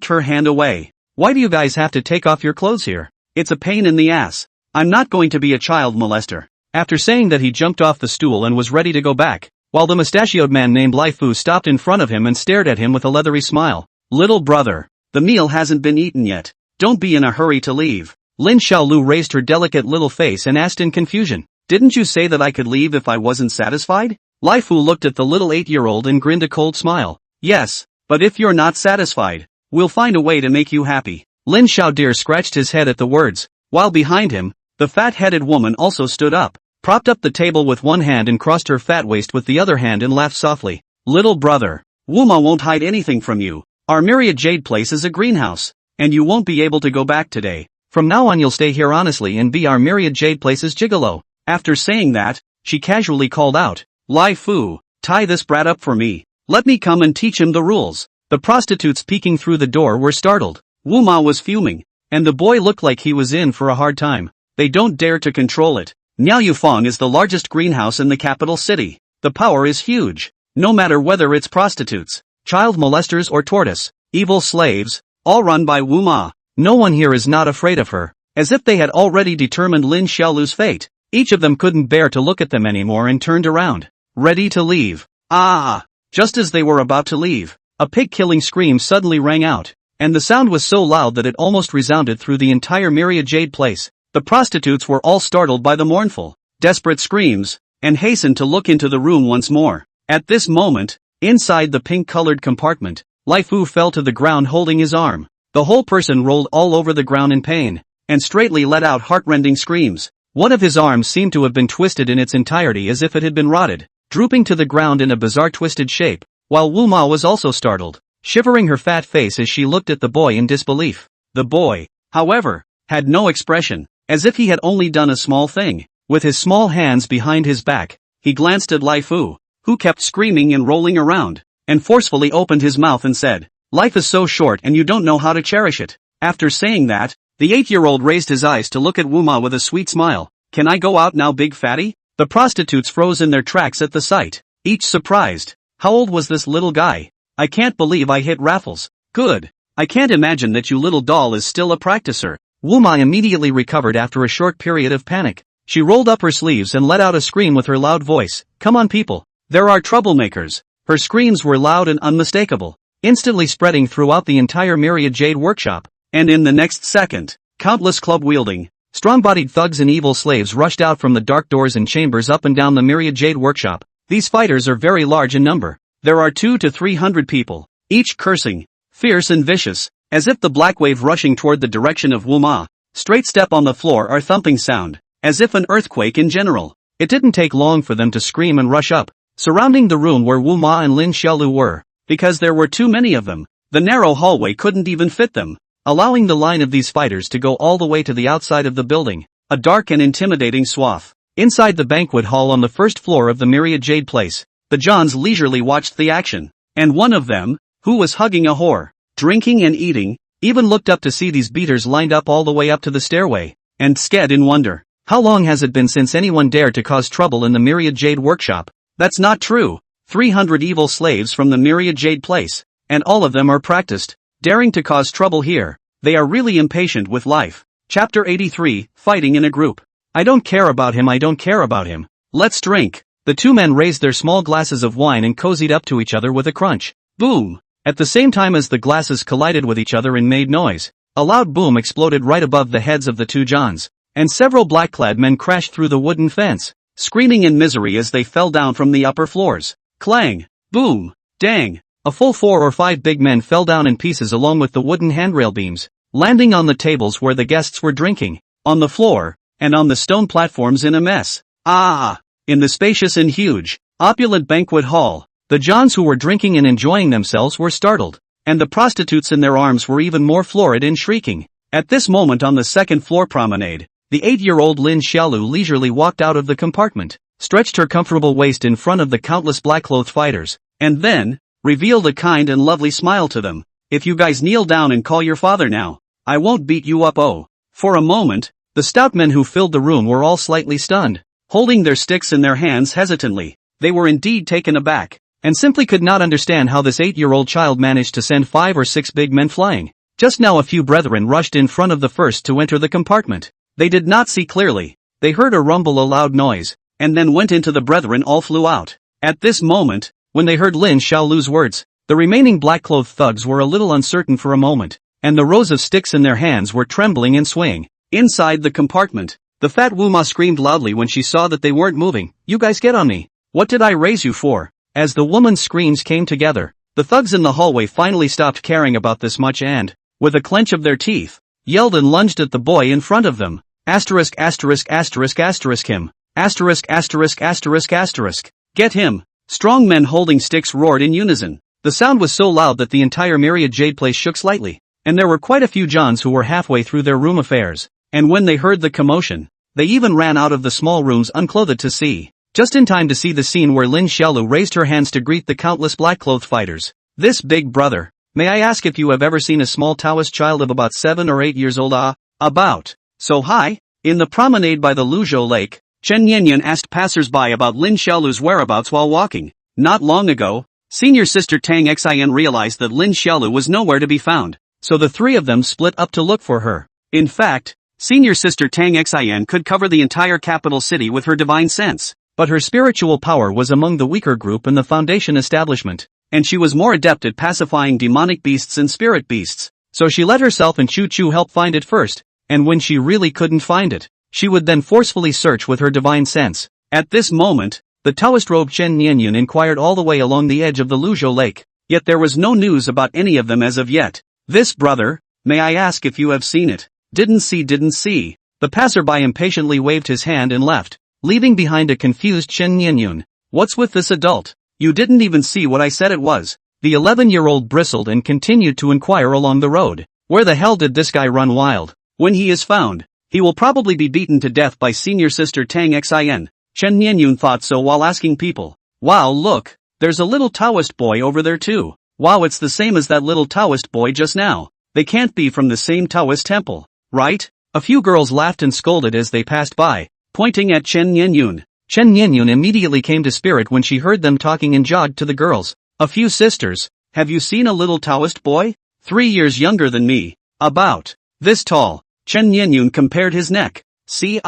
her hand away. "Why do you guys have to take off your clothes here? It's a pain in the ass. I'm not going to be a child molester." After saying that, he jumped off the stool and was ready to go back, while the mustachioed man named Lai Fu stopped in front of him and stared at him with a leathery smile. "Little brother, the meal hasn't been eaten yet. Don't be in a hurry to leave." Lin Xiaolu raised her delicate little face and asked in confusion, "Didn't you say that I could leave if I wasn't satisfied?" Lai Fu looked at the little 8-year-old and grinned a cold smile. "Yes, but if you're not satisfied, we'll find a way to make you happy." Lin Xiaodir scratched his head at the words, while behind him, the fat-headed woman also stood up, propped up the table with one hand and crossed her fat waist with the other hand and laughed softly. "Little brother, Wuma won't hide anything from you. Our Myriad Jade place is a greenhouse, and you won't be able to go back today. From now on you'll stay here honestly and be our Myriad Jade place's gigolo." After saying that, she casually called out, "Lai Fu, tie this brat up for me. Let me come and teach him the rules." The prostitutes peeking through the door were startled. Wuma was fuming, and the boy looked like he was in for a hard time. "They don't dare to control it. Niao Yufeng is the largest greenhouse in the capital city. The power is huge. No matter whether it's prostitutes, child molesters or tortoise, evil slaves, all run by Wu Ma. No one here is not afraid of her, as if they had already determined Lin Xiaolu's fate. Each of them couldn't bear to look at them anymore and turned around, ready to leave. Ah! Just as they were about to leave, a pig-killing scream suddenly rang out, and the sound was so loud that it almost resounded through the entire Myriad Jade place. The prostitutes were all startled by the mournful, desperate screams, and hastened to look into the room once more. At this moment, inside the pink-colored compartment, Lai Fu fell to the ground holding his arm. The whole person rolled all over the ground in pain, and straightly let out heart-rending screams. One of his arms seemed to have been twisted in its entirety as if it had been rotted, drooping to the ground in a bizarre twisted shape, while Wu Ma was also startled, shivering her fat face as she looked at the boy in disbelief. The boy, however, had no expression, as if he had only done a small thing. With his small hands behind his back, he glanced at Lai Fu, who kept screaming and rolling around, and forcefully opened his mouth and said, "Life is so short and you don't know how to cherish it." After saying that, the 8-year-old raised his eyes to look at Wu Ma with a sweet smile. "Can I go out now, big fatty?" The prostitutes froze in their tracks at the sight, each surprised. How old was this little guy? "I can't believe I hit Raffles." "Good. I can't imagine that you little doll is still a practicer." Wu Ma immediately recovered after a short period of panic. She rolled up her sleeves and let out a scream with her loud voice. "Come on people. There are troublemakers." Her screams were loud and unmistakable, instantly spreading throughout the entire Myriad Jade workshop. And in the next second, countless club-wielding, strong-bodied thugs and evil slaves rushed out from the dark doors and chambers up and down the Myriad Jade workshop. These fighters are very large in number. There are 200 to 300 people, each cursing, fierce and vicious, as if the black wave rushing toward the direction of Wu Ma. Straight step on the floor or thumping sound, as if an earthquake in general. It didn't take long for them to scream and rush up, surrounding the room where Wu Ma and Lin Xiaolu were, because there were too many of them. The narrow hallway couldn't even fit them, allowing the line of these fighters to go all the way to the outside of the building, a dark and intimidating swath. Inside the banquet hall on the first floor of the Myriad Jade place, the Johns leisurely watched the action, and one of them, who was hugging a whore, drinking and eating, even looked up to see these beaters lined up all the way up to the stairway, and sked in wonder. How long has it been since anyone dared to cause trouble in the Myriad Jade workshop? That's not true. 300 evil slaves from the Myriad Jade place, and all of them are practiced, daring to cause trouble here. They are really impatient with life. Chapter 83, Fighting in a Group. "I don't care about him, I don't care about him. Let's drink." The two men raised their small glasses of wine and cozied up to each other with a crunch. Boom! At the same time as the glasses collided with each other and made noise, a loud boom exploded right above the heads of the two Johns, and several black-clad men crashed through the wooden fence, screaming in misery as they fell down from the upper floors. Clang! Boom! Dang! A full 4 or 5 big men fell down in pieces along with the wooden handrail beams, landing on the tables where the guests were drinking, on the floor, and on the stone platforms in a mess. Ah! In the spacious and huge, opulent banquet hall, the Johns who were drinking and enjoying themselves were startled, and the prostitutes in their arms were even more florid and shrieking. At this moment on the second floor promenade, the 8-year-old Lin Xiaolu leisurely walked out of the compartment, stretched her comfortable waist in front of the countless black-clothed fighters, and then revealed a kind and lovely smile to them. "If you guys kneel down and call your father now, I won't beat you up." Oh. For a moment, the stout men who filled the room were all slightly stunned, holding their sticks in their hands hesitantly. They were indeed taken aback, and simply could not understand how this 8-year-old child managed to send 5 or 6 big men flying. Just now a few brethren rushed in front of the first to enter the compartment. They did not see clearly. They heard a rumble, a loud noise, and then went into the brethren all flew out. At this moment, when they heard Lin Xiaolu's words, the remaining black-clothed thugs were a little uncertain for a moment, and the rows of sticks in their hands were trembling and swaying. Inside the compartment, the fat Wu Ma screamed loudly when she saw that they weren't moving. "You guys get on me. What did I raise you for?" As the woman's screams came together, the thugs in the hallway finally stopped caring about this much and, with a clench of their teeth, yelled and lunged at the boy in front of them. Asterisk asterisk asterisk asterisk him. Asterisk asterisk asterisk asterisk. Get him. Strong men holding sticks roared in unison. The sound was so loud that the entire Myriad Jade place shook slightly, and there were quite a few Johns who were halfway through their room affairs, and when they heard the commotion, they even ran out of the small rooms unclothed to see, just in time to see the scene where Lin Xiaolu raised her hands to greet the countless black-clothed fighters. "This big brother, may I ask if you have ever seen a small Taoist child of about 7 or 8 years old? About so high?" In the promenade by the Luzhou Lake, Chen Yanyan asked passers-by about Lin Xiaolu's whereabouts while walking. Not long ago, senior sister Tang Xian realized that Lin Xiaolu was nowhere to be found, so the three of them split up to look for her. In fact, senior sister Tang Xian could cover the entire capital city with her divine sense, but her spiritual power was among the weaker group in the Foundation establishment, and she was more adept at pacifying demonic beasts and spirit beasts, so she let herself and Chu Chu help find it first, and when she really couldn't find it, she would then forcefully search with her divine sense. At this moment, the Taoist-robed Chen Nianyun inquired all the way along the edge of the Luzhou Lake, yet there was no news about any of them as of yet. This brother, may I ask if you have seen it? Didn't see. The passerby impatiently waved his hand and left, leaving behind a confused Chen Nianyun. What's with this adult? You didn't even see what I said it was. The 11-year-old bristled and continued to inquire along the road. Where the hell did this guy run wild? When he is found, he will probably be beaten to death by senior sister Tang Xin. Chen Nianyun thought so while asking people. Wow, look, there's a little Taoist boy over there too. Wow, it's the same as that little Taoist boy just now. They can't be from the same Taoist temple, right? A few girls laughed and scolded as they passed by, pointing at Chen Nianyun. Chen Nianyun immediately came to spirit when she heard them talking and jogged to the girls. A few sisters, have you seen a little Taoist boy? 3 years younger than me. About this tall. Chen Nianyun compared his neck. See,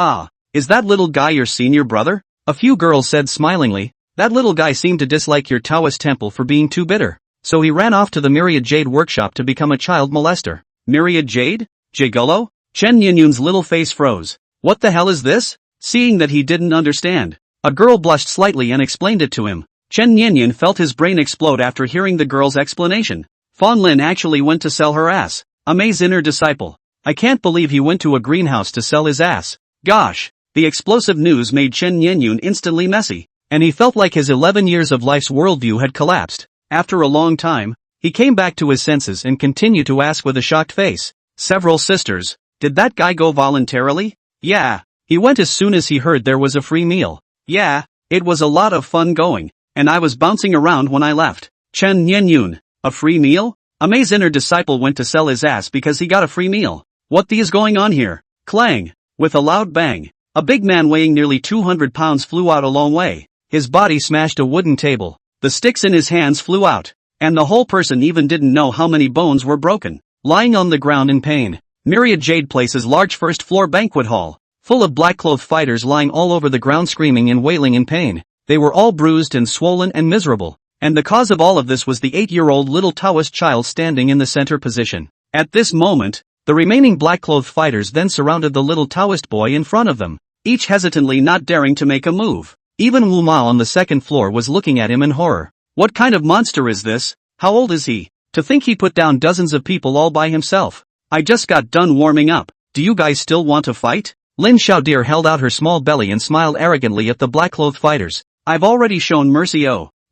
is that little guy your senior brother? A few girls said smilingly. That little guy seemed to dislike your Taoist temple for being too bitter, so he ran off to the Myriad Jade workshop to become a child molester. Myriad Jade? Jigolo? Chen Nianyun's little face froze. What the hell is this? Seeing that he didn't understand, a girl blushed slightly and explained it to him. Chen Nianyun felt his brain explode after hearing the girl's explanation. Fan Lin actually went to sell her ass. Amaze inner disciple. I can't believe he went to a greenhouse to sell his ass. Gosh. The explosive news made Chen Nianyun instantly messy, and he felt like his 11 years of life's worldview had collapsed. After a long time, he came back to his senses and continued to ask with a shocked face. Several sisters, did that guy go voluntarily? Yeah. He went as soon as he heard there was a free meal. Yeah, it was a lot of fun going, and I was bouncing around when I left. Chen Nianyun, a free meal? Amaze inner disciple went to sell his ass because he got a free meal. What the is going on here? Clang! With a loud bang, a big man weighing nearly 200 pounds flew out a long way. His body smashed a wooden table, the sticks in his hands flew out, and the whole person even didn't know how many bones were broken. Lying on the ground in pain, Myriad Jade Place's large first-floor banquet hall, full of black-clothed fighters lying all over the ground screaming and wailing in pain. They were all bruised and swollen and miserable, and the cause of all of this was the 8-year-old little Taoist child standing in the center position. At this moment, the remaining black-clothed fighters then surrounded the little Taoist boy in front of them, each hesitantly not daring to make a move. Even Wu Ma on the second floor was looking at him in horror. What kind of monster is this? How old is he? To think he put down dozens of people all by himself. I just got done warming up. Do you guys still want to fight? Lin Xiaodir held out her small belly and smiled arrogantly at the black-clothed fighters. I've already shown mercy.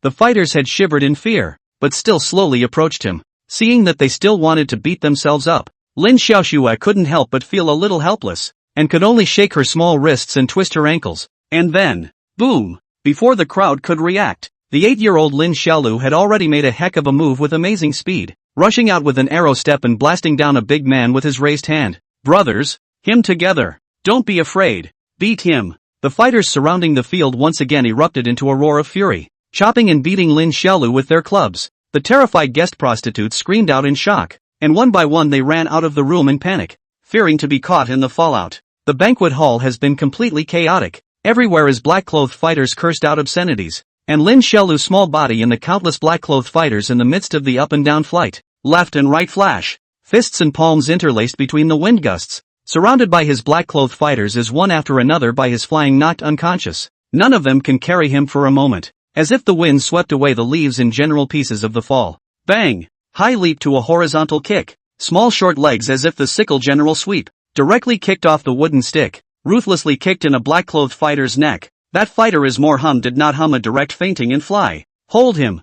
The fighters had shivered in fear, but still slowly approached him. Seeing that they still wanted to beat themselves up, Lin Xiaoxue couldn't help but feel a little helpless, and could only shake her small wrists and twist her ankles. And then, boom! Before the crowd could react, the 8-year-old Lin Xiaolu had already made a heck of a move with amazing speed, rushing out with an arrow step and blasting down a big man with his raised hand. Brothers, him together! Don't be afraid! Beat him! The fighters surrounding the field once again erupted into a roar of fury, chopping and beating Lin Xiaolu with their clubs. The terrified guest prostitutes screamed out in shock, and one by one they ran out of the room in panic, fearing to be caught in the fallout. The banquet hall has been completely chaotic. Everywhere is black-clothed fighters cursed out obscenities, and Lin Xiaolu's small body and the countless black-clothed fighters in the midst of the up-and-down flight, left and right flash, fists and palms interlaced between the wind gusts, surrounded by his black-clothed fighters as one after another by his flying knocked unconscious. None of them can carry him for a moment, as if the wind swept away the leaves in general pieces of the fall. Bang! High leap to a horizontal kick, small short legs as if the sickle general sweep, directly kicked off the wooden stick, ruthlessly kicked in a black-clothed fighter's neck. That fighter is more did not hum a direct fainting and fly. Hold him,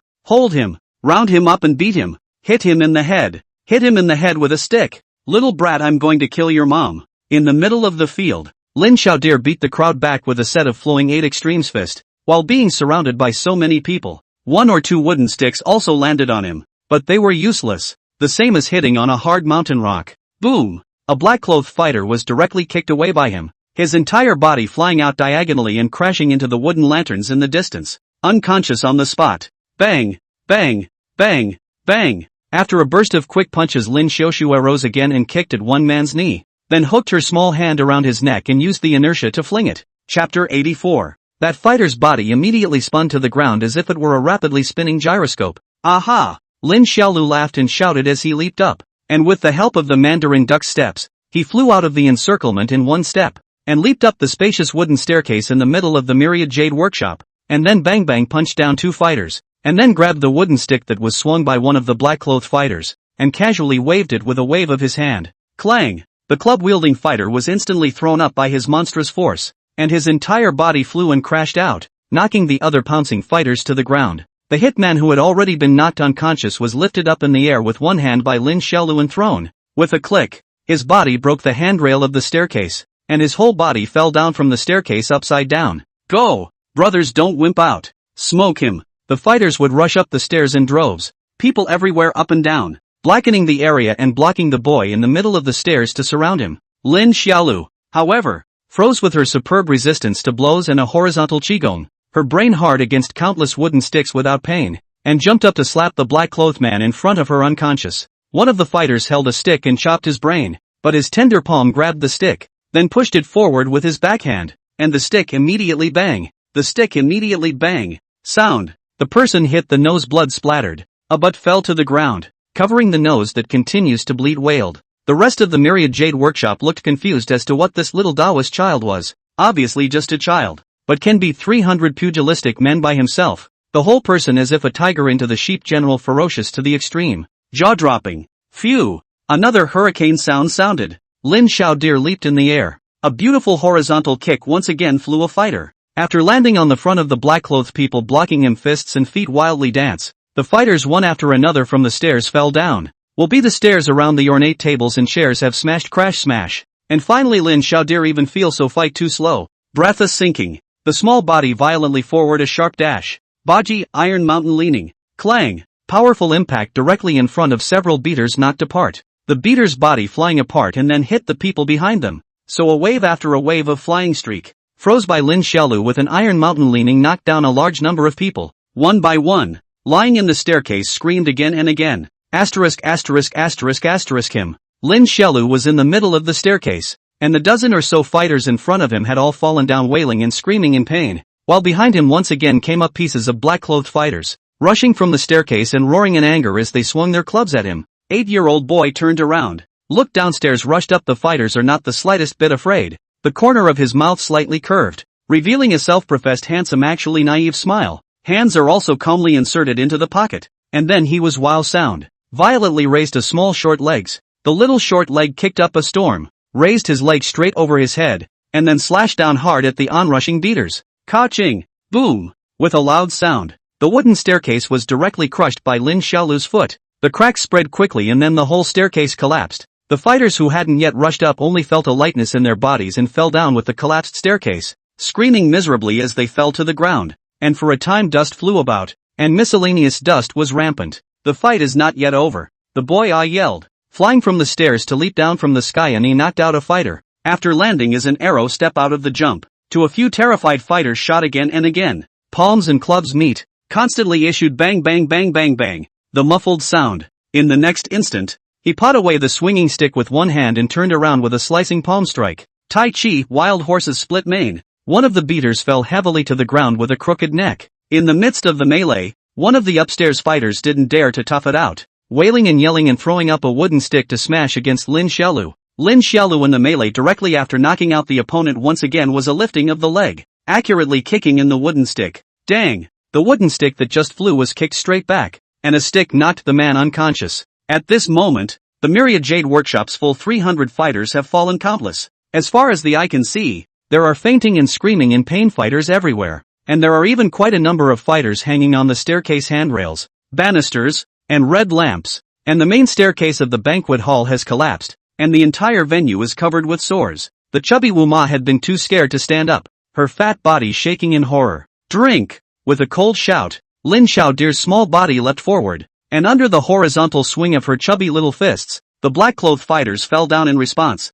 round him up and beat him, hit him in the head with a stick. Little brat, I'm going to kill your mom. In the middle of the field, Lin Xiaodir beat the crowd back with a set of flowing 8 extremes fist, while being surrounded by so many people. 1 or 2 wooden sticks also landed on him, but they were useless, the same as hitting on a hard mountain rock. Boom! A black-clothed fighter was directly kicked away by him, his entire body flying out diagonally and crashing into the wooden lanterns in the distance, unconscious on the spot. Bang! Bang! Bang! Bang! After a burst of quick punches, Lin Xiaoxue rose again and kicked at one man's knee, then hooked her small hand around his neck and used the inertia to fling it. Chapter 84. That fighter's body immediately spun to the ground as if it were a rapidly spinning gyroscope. Aha! Lin Xiaolu laughed and shouted as he leaped up, and with the help of the Mandarin duck's steps, he flew out of the encirclement in one step, and leaped up the spacious wooden staircase in the middle of the Myriad Jade workshop, and then bang bang punched down two fighters, and then grabbed the wooden stick that was swung by one of the black-clothed fighters, and casually waved it with a wave of his hand. Clang! The club-wielding fighter was instantly thrown up by his monstrous force, and his entire body flew and crashed out, knocking the other pouncing fighters to the ground. The hitman, who had already been knocked unconscious, was lifted up in the air with one hand by Lin Xiaolu and thrown. With a click, his body broke the handrail of the staircase, and his whole body fell down from the staircase upside down. Go! Brothers, don't wimp out. Smoke him. The fighters would rush up the stairs in droves, people everywhere up and down, blackening the area and blocking the boy in the middle of the stairs to surround him. Lin Xiaolu, however, froze with her superb resistance to blows and a horizontal qigong, her brain hard against countless wooden sticks without pain, and jumped up to slap the black-clothed man in front of her unconscious. One of the fighters held a stick and chopped his brain, but his tender palm grabbed the stick, then pushed it forward with his backhand, and the stick immediately bang. The stick immediately bang. Sound. The person hit the nose, blood splattered. A butt fell to the ground, covering the nose that continues to bleed, wailed. The rest of the Myriad Jade workshop looked confused as to what this little Taoist child was. Obviously just a child, but can be 300 pugilistic men by himself. The whole person as if a tiger into the sheep, general ferocious to the extreme. Jaw-dropping. Phew! Another hurricane sound sounded. Lin Xiaodir leaped in the air. A beautiful horizontal kick once again flew a fighter. After landing on the front of the black-clothed people blocking him, fists and feet wildly dance. The fighters one after another from the stairs fell down. Will be the stairs around the ornate tables and chairs have smashed, crash, smash. And finally Lin Xiaodir even feel so fight too slow. Breath a sinking. The small body violently forward, a sharp dash. Baji, Iron Mountain leaning. Clang. Powerful impact directly in front of several beaters knocked apart. The beater's body flying apart and then hit the people behind them. So a wave after a wave of flying streak. Froze by Lin Xiaolu with an Iron Mountain leaning knocked down a large number of people. One by one. Lying in the staircase screamed again and again. Asterisk asterisk asterisk asterisk him. Lin Xiaolu was in the middle of the staircase, and the dozen or so fighters in front of him had all fallen down wailing and screaming in pain, while behind him once again came up pieces of black-clothed fighters, rushing from the staircase and roaring in anger as they swung their clubs at him. 8-year-old boy turned around, looked downstairs, rushed up. The fighters are not the slightest bit afraid. The corner of his mouth slightly curved, revealing a self-professed handsome, actually naive smile. Hands are also calmly inserted into the pocket, and then he was wow sound. Violently raised a small short legs. The little short leg kicked up a storm, raised his leg straight over his head, and then slashed down hard at the onrushing beaters. Ka-ching! Boom! With a loud sound, the wooden staircase was directly crushed by Lin Xiaolu's foot. The cracks spread quickly and then the whole staircase collapsed. The fighters who hadn't yet rushed up only felt a lightness in their bodies and fell down with the collapsed staircase, screaming miserably as they fell to the ground. And for a time dust flew about, and miscellaneous dust was rampant. The fight is not yet over. The boy yelled, flying from the stairs to leap down from the sky, and he knocked out a fighter. After landing as an arrow step out of the jump, to a few terrified fighters shot again and again. Palms and clubs meet, constantly issued bang bang bang bang bang, the muffled sound. In the next instant, he pawed away the swinging stick with one hand and turned around with a slicing palm strike. Tai Chi, wild horse's split mane. One of the beaters fell heavily to the ground with a crooked neck. In the midst of the melee, one of the upstairs fighters didn't dare to tough it out, wailing and yelling and throwing up a wooden stick to smash against Lin Xiaolu. Lin Xiaolu in the melee directly after knocking out the opponent once again was a lifting of the leg, accurately kicking in the wooden stick. Dang! The wooden stick that just flew was kicked straight back, and a stick knocked the man unconscious. At this moment, the Myriad Jade Workshop's full 300 fighters have fallen countless. As far as the eye can see, there are fainting and screaming in pain fighters everywhere, and there are even quite a number of fighters hanging on the staircase handrails, banisters, and red lamps, and the main staircase of the banquet hall has collapsed, and the entire venue is covered with sores. The chubby Wuma had been too scared to stand up, her fat body shaking in horror. Drink! With a cold shout, Lin Xiaodir's small body leapt forward, and under the horizontal swing of her chubby little fists, the black-clothed fighters fell down in response.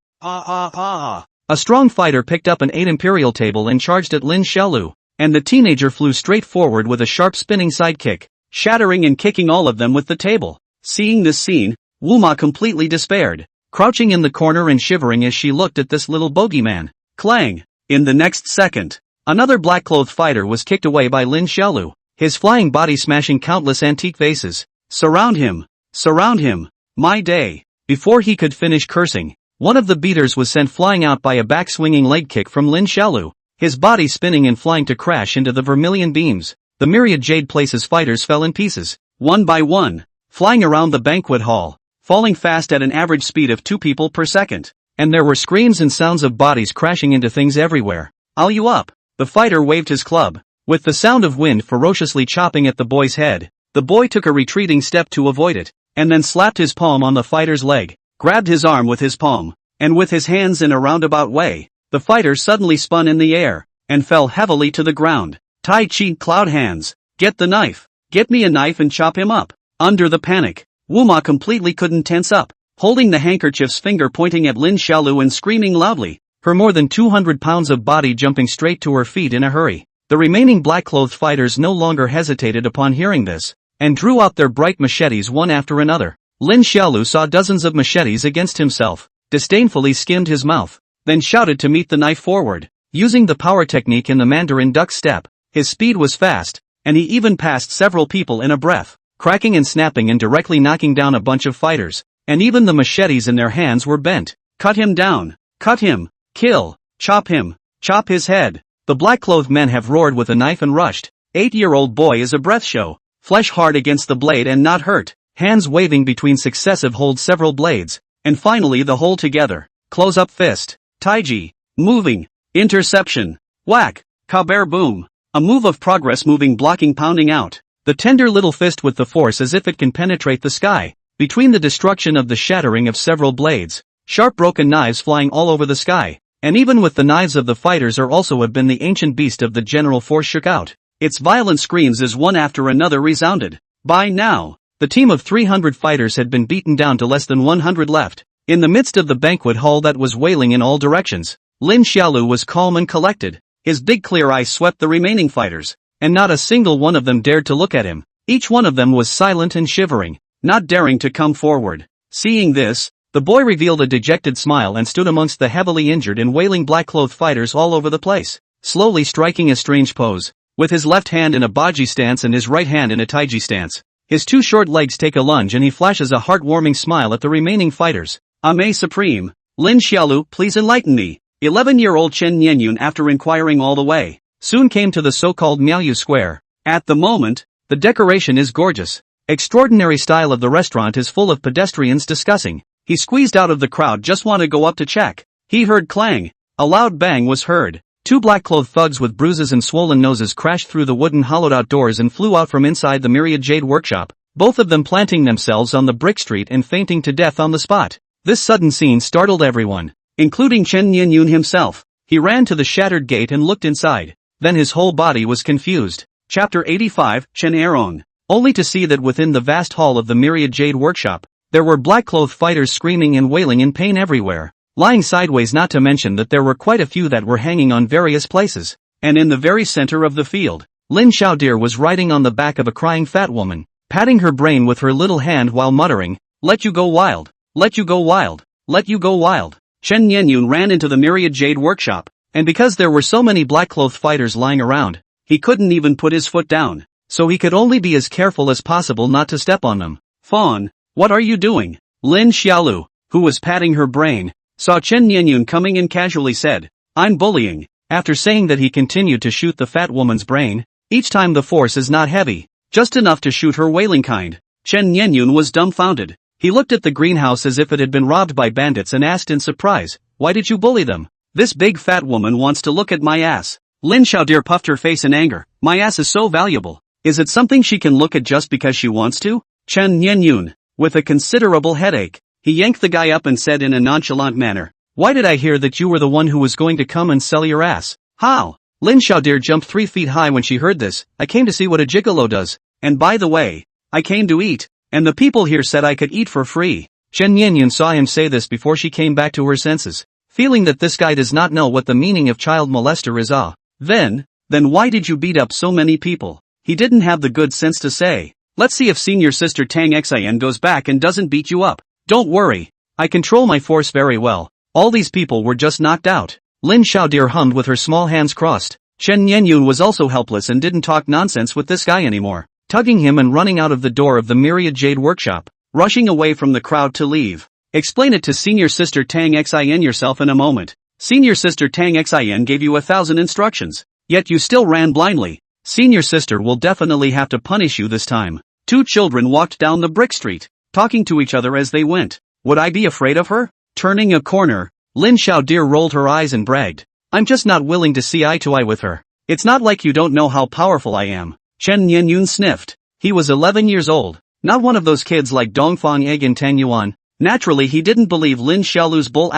A strong fighter picked up an 8 imperial table and charged at Lin Xiaolu, and the teenager flew straight forward with a sharp spinning sidekick, shattering and kicking all of them with the table. Seeing this scene, Wuma completely despaired, crouching in the corner and shivering as she looked at this little bogeyman. Clang! In the next second, another black-clothed fighter was kicked away by Lin Xiaolu, his flying body smashing countless antique vases. Surround him! Surround him! My day! Before he could finish cursing, one of the beaters was sent flying out by a back-swinging leg kick from Lin Xiaolu, his body spinning and flying to crash into the vermilion beams. The myriad Jade Place's fighters fell in pieces, one by one, flying around the banquet hall, falling fast at an average speed of 2 people per second. And there were screams and sounds of bodies crashing into things everywhere. "I'll you up!" The fighter waved his club, with the sound of wind ferociously chopping at the boy's head. The boy took a retreating step to avoid it, and then slapped his palm on the fighter's leg, grabbed his arm with his palm, and with his hands in a roundabout way, the fighter suddenly spun in the air, and fell heavily to the ground. Tai Chi Cloud Hands! Get the knife! Get me a knife and chop him up! Under the panic, Wuma completely couldn't tense up, holding the handkerchief's finger pointing at Lin Xiaolu and screaming loudly, her more than 200 pounds of body jumping straight to her feet in a hurry. The remaining black-clothed fighters no longer hesitated upon hearing this, and drew out their bright machetes one after another. Lin Xiaolu saw dozens of machetes against himself, disdainfully skimmed his mouth, then shouted to meet the knife forward. Using the power technique in the Mandarin duck step, his speed was fast, and he even passed several people in a breath, cracking and snapping and directly knocking down a bunch of fighters, and even the machetes in their hands were bent. Cut him down! Cut him! Kill! Chop him! Chop his head! The black-clothed men have roared with a knife and rushed. 8-year-old boy is a breath show, flesh hard against the blade and not hurt, hands waving between successive holds several blades, and finally the whole together. Close-up fist, taiji, moving, interception, whack, kabear boom, a move of progress moving blocking pounding out, the tender little fist with the force as if it can penetrate the sky, between the destruction of the shattering of several blades, sharp broken knives flying all over the sky, and even with the knives of the fighters or also have been the ancient beast of the general force shook out. Its violent screams as one after another resounded. By now, the team of 300 fighters had been beaten down to less than 100 left. In the midst of the banquet hall that was wailing in all directions, Lin Xiaolu was calm and collected. His big clear eyes swept the remaining fighters, and not a single one of them dared to look at him. Each one of them was silent and shivering, not daring to come forward. Seeing this, the boy revealed a dejected smile and stood amongst the heavily injured and wailing black-clothed fighters all over the place, slowly striking a strange pose, with his left hand in a baji stance and his right hand in a taiji stance. His 2 short legs take a lunge and he flashes a heart-warming smile at the remaining fighters. Ame Supreme, Lin Xiaolu, please enlighten me. 11-year-old Chen Nianyun, after inquiring all the way, soon came to the so-called Miaoyu Square. At the moment, the decoration is gorgeous. Extraordinary style of the restaurant is full of pedestrians discussing. He squeezed out of the crowd, just want to go up to check. He heard clang. A loud bang was heard. 2 black-clothed thugs with bruises and swollen noses crashed through the wooden hollowed-out doors and flew out from inside the Myriad Jade workshop, both of them planting themselves on the brick street and fainting to death on the spot. This sudden scene startled everyone, including Chen Nianyun himself. He ran to the shattered gate and looked inside. Then his whole body was confused. Chapter 85, Chen Erong. Only to see that within the vast hall of the Myriad Jade workshop, there were black-clothed fighters screaming and wailing in pain everywhere, lying sideways, not to mention that there were quite a few that were hanging on various places. And in the very center of the field, Lin Xiaodir was riding on the back of a crying fat woman, patting her brain with her little hand while muttering, "Let you go wild, let you go wild, let you go wild." Chen Nianyun ran into the Myriad Jade workshop, and because there were so many black-clothed fighters lying around, he couldn't even put his foot down, so he could only be as careful as possible not to step on them. "Fawn, what are you doing?" Lin Xiaolu, who was patting her brain, saw Chen Nianyun coming and casually said, "I'm bullying." After saying that, he continued to shoot the fat woman's brain. Each time the force is not heavy, just enough to shoot her wailing kind. Chen Nianyun was dumbfounded. He looked at the greenhouse as if it had been robbed by bandits and asked in surprise, "Why did you bully them?" "This big fat woman wants to look at my ass." Lin Xiaodir puffed her face in anger. "My ass is so valuable. Is it something she can look at just because she wants to?" Chen Nianyun, with a considerable headache, he yanked the guy up and said in a nonchalant manner, "Why did I hear that you were the one who was going to come and sell your ass?" "How?" Lin Xiaodir jumped 3 feet high when she heard this. "I came to see what a gigolo does. And by the way, I came to eat. And the people here said I could eat for free." Chen Nianyun saw him say this before she came back to her senses. feeling that this guy does not know what the meaning of child molester is. Then why did you beat up so many people? He didn't have the good sense to say, let's see if senior sister Tang Xin goes back and doesn't beat you up. Don't worry. I control my force very well. All these people were just knocked out. Lin Xiaodir hummed with her small hands crossed. Chen Nianyun was also helpless and didn't talk nonsense with this guy anymore, tugging him and running out of the door of the Myriad Jade workshop, rushing away from the crowd to leave. Explain it to senior sister Tang Xin yourself in a moment. Senior sister Tang Xin gave you 1,000 instructions, yet you still ran blindly. Senior sister will definitely have to punish you this time. Two children walked down the brick street, talking to each other as they went. Would I be afraid of her? Turning a corner, Lin Xiaodir rolled her eyes and bragged. I'm just not willing to see eye to eye with her. It's not like you don't know how powerful I am. Chen Nianyun sniffed. He was 11 years old, not one of those kids like Dongfang Egg and Tang Yuan. Naturally he didn't believe Lin Xiaolu's bull *******.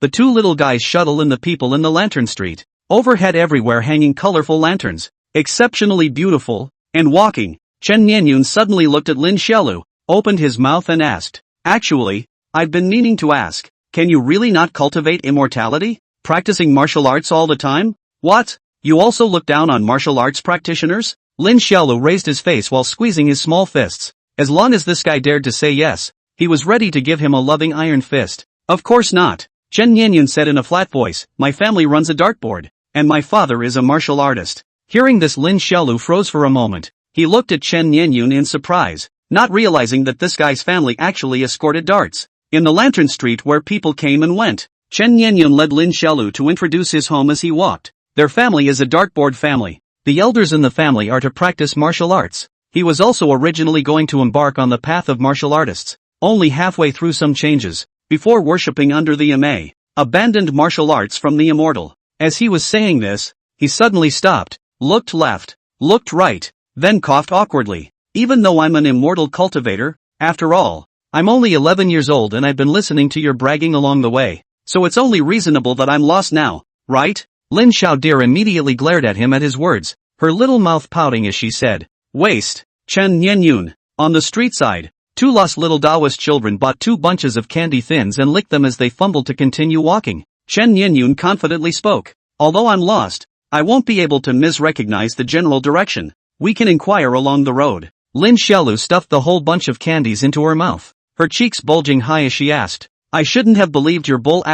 The two little guys shuttle in the people in the lantern street. Overhead everywhere hanging colorful lanterns, exceptionally beautiful, and walking. Chen Nianyun suddenly looked at Lin Xiaolu, opened his mouth and asked, actually, I've been meaning to ask, can you really not cultivate immortality? Practicing martial arts all the time? What? You also look down on martial arts practitioners? Lin Xiaolu raised his face while squeezing his small fists. As long as this guy dared to say yes, he was ready to give him a loving iron fist. Of course not. Chen Nianyun said in a flat voice, my family runs a dartboard, and my father is a martial artist. Hearing this, Lin Xiaolu froze for a moment. He looked at Chen Nianyun in surprise, not realizing that this guy's family actually escorted darts. In the lantern street where people came and went, Chen Nianyun led Lin Xiaolu to introduce his home as he walked. Their family is a dartboard family. The elders in the family are to practice martial arts. He was also originally going to embark on the path of martial artists, only halfway through some changes, before worshipping under the abandoned martial arts from the immortal. As he was saying this, he suddenly stopped, looked left, looked right, then coughed awkwardly. Even though I'm an immortal cultivator, after all, I'm only 11 years old and I've been listening to your bragging along the way, so it's only reasonable that I'm lost now, right? Lin Xiaodir immediately glared at him at his words, her little mouth pouting as she said, waste. Chen Nianyun. On the street side, two lost little Taoist children bought 2 bunches of candy thins and licked them as they fumbled to continue walking. Chen Nianyun confidently spoke, although I'm lost, I won't be able to misrecognize the general direction. We can inquire along the road. Lin Xiaolu stuffed the whole bunch of candies into her mouth, her cheeks bulging high as she asked, I shouldn't have believed your bull ******,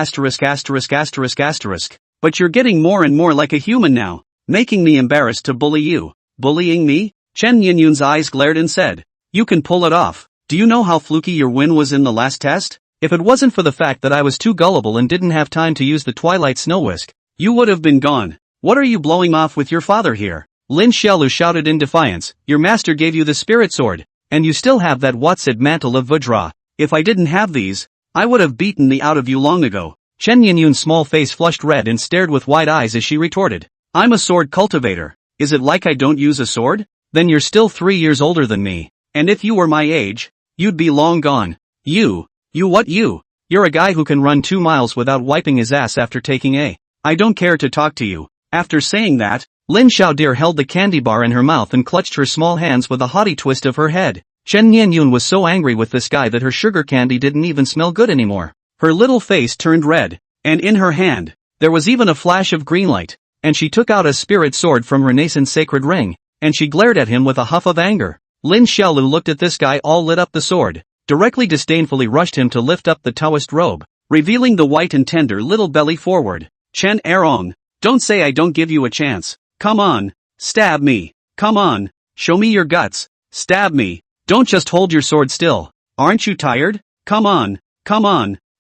but you're getting more and more like a human now, making me embarrassed to bully you. Bullying me? Chen Nianyun's eyes glared and said, you can pull it off. Do you know how fluky your win was in the last test? If it wasn't for the fact that I was too gullible and didn't have time to use the Twilight Snow Whisk, you would have been gone. What are you blowing off with your father here? Lin Xiaolu shouted in defiance, your master gave you the spirit sword, and you still have that Watsid mantle of Vajra. If I didn't have these, I would have beaten the out of you long ago. Chen Nianyun's small face flushed red and stared with wide eyes as she retorted, I'm a sword cultivator. Is it like I don't use a sword? Then you're still 3 years older than me. And if you were my age, you'd be long gone. You? You're a guy who can run 2 miles without wiping his ass after taking a. I don't care to talk to you. After saying that, Lin Xiaodir held the candy bar in her mouth and clutched her small hands with a haughty twist of her head. Chen Nianyun was so angry with this guy that her sugar candy didn't even smell good anymore. Her little face turned red, and in her hand, there was even a flash of green light, and she took out a spirit sword from Renaissance sacred ring, and she glared at him with a huff of anger. Lin Xiaolu looked at this guy all lit up the sword, directly disdainfully rushed him to lift up the Taoist robe, revealing the white and tender little belly forward. Chen Erong, don't say I don't give you a chance. Come on, stab me. Come on, show me your guts. Stab me. Don't just hold your sword still. Aren't you tired? Come on,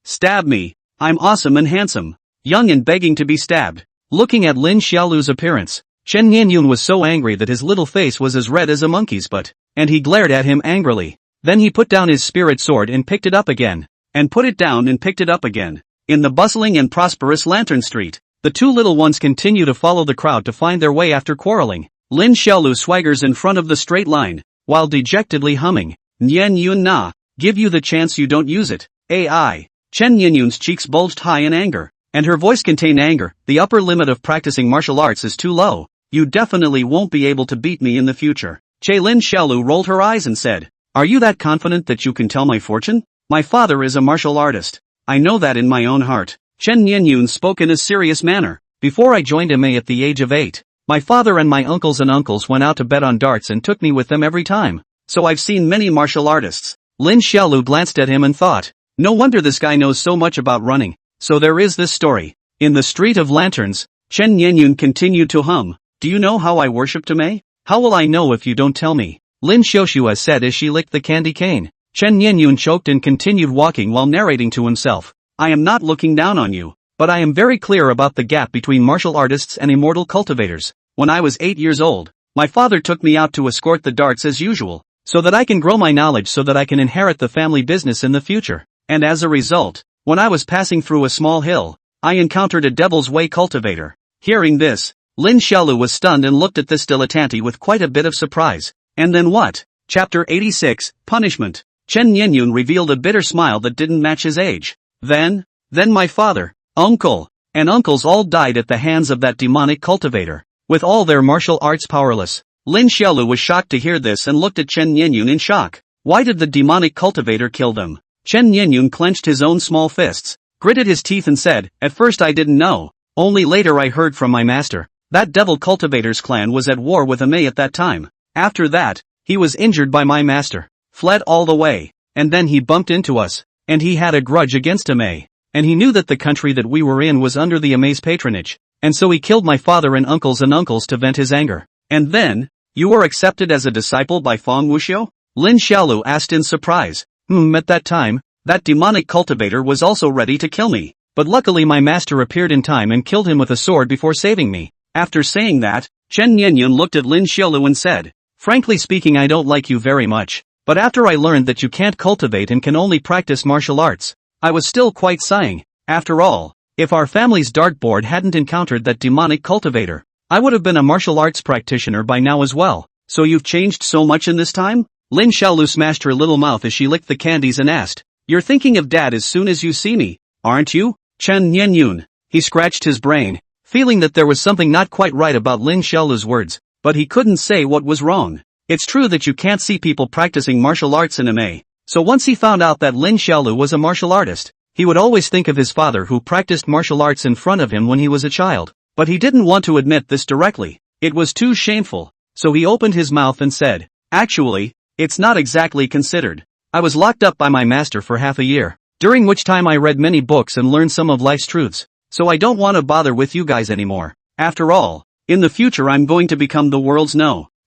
stab me. I'm awesome and handsome, young and begging to be stabbed. Looking at Lin Xiaolu's appearance, Chen Nianyun was so angry that his little face was as red as a monkey's butt, and he glared at him angrily. Then he put down his spirit sword and picked it up again, and put it down and picked it up again. In the bustling and prosperous Lantern Street, the two little ones continue to follow the crowd to find their way after quarreling. Lin Xiaolu swaggers in front of the straight line, while dejectedly humming, Nian Yun Na, give you the chance you don't use it. AI. Chen Nianyun's cheeks bulged high in anger, and her voice contained anger. The upper limit of practicing martial arts is too low. You definitely won't be able to beat me in the future. Lin Xiaolu rolled her eyes and said, are you that confident that you can tell my fortune? My father is a martial artist. I know that in my own heart. Chen Nianyun spoke in a serious manner. Before I joined MA at the age of 8, my father and my uncles went out to bet on darts and took me with them every time. So I've seen many martial artists. Lin Xiaolu glanced at him and thought, no wonder this guy knows so much about running. So there is this story. In the Street of Lanterns, Chen Nianyun continued to hum. Do you know how I worship Mei? How will I know if you don't tell me? Lin Xiaoxua said as she licked the candy cane. Chen Nianyun choked and continued walking while narrating to himself. I am not looking down on you, but I am very clear about the gap between martial artists and immortal cultivators. When I was 8 years old, my father took me out to escort the darts as usual, so that I can grow my knowledge so that I can inherit the family business in the future. And as a result, when I was passing through a small hill, I encountered a Devil's Way cultivator. Hearing this, Lin Xiaolu was stunned and looked at this dilettante with quite a bit of surprise. And then what? Chapter 86, Punishment. Chen Nianyun revealed a bitter smile that didn't match his age. Then my father, uncle, and uncles all died at the hands of that demonic cultivator. With all their martial arts powerless, Lin Xiaolu was shocked to hear this and looked at Chen Nianyun in shock. Why did the demonic cultivator kill them? Chen Nianyun clenched his own small fists, gritted his teeth and said, at first I didn't know. Only later I heard from my master. That devil cultivator's clan was at war with Amei at that time. After that, he was injured by my master, fled all the way, and then he bumped into us, and he had a grudge against Amei, and he knew that the country that we were in was under the Amei's patronage, and so he killed my father and uncles to vent his anger. And then, you were accepted as a disciple by Feng Wuxiu? Lin Xiaolu asked in surprise. At that time, that demonic cultivator was also ready to kill me, but luckily my master appeared in time and killed him with a sword before saving me. After saying that, Chen Nianyun looked at Lin Xiaolu and said, frankly speaking, I don't like you very much, but after I learned that you can't cultivate and can only practice martial arts, I was still quite sighing. After all, if our family's dartboard hadn't encountered that demonic cultivator, I would have been a martial arts practitioner by now as well. So you've changed so much in this time? Lin Xiaolu smashed her little mouth as she licked the candies and asked, you're thinking of Dad as soon as you see me, aren't you? Chen Nianyun. He scratched his brain, feeling that there was something not quite right about Lin Xiaolu's words, but he couldn't say what was wrong. It's true that you can't see people practicing martial arts in Amei, so once he found out that Lin Xiaolu was a martial artist, he would always think of his father who practiced martial arts in front of him when he was a child, but he didn't want to admit this directly. It was too shameful, so he opened his mouth and said, actually, it's not exactly considered. I was locked up by my master for half a year, during which time I read many books and learned some of life's truths, so I don't want to bother with you guys anymore. After all, in the future I'm going to become the world's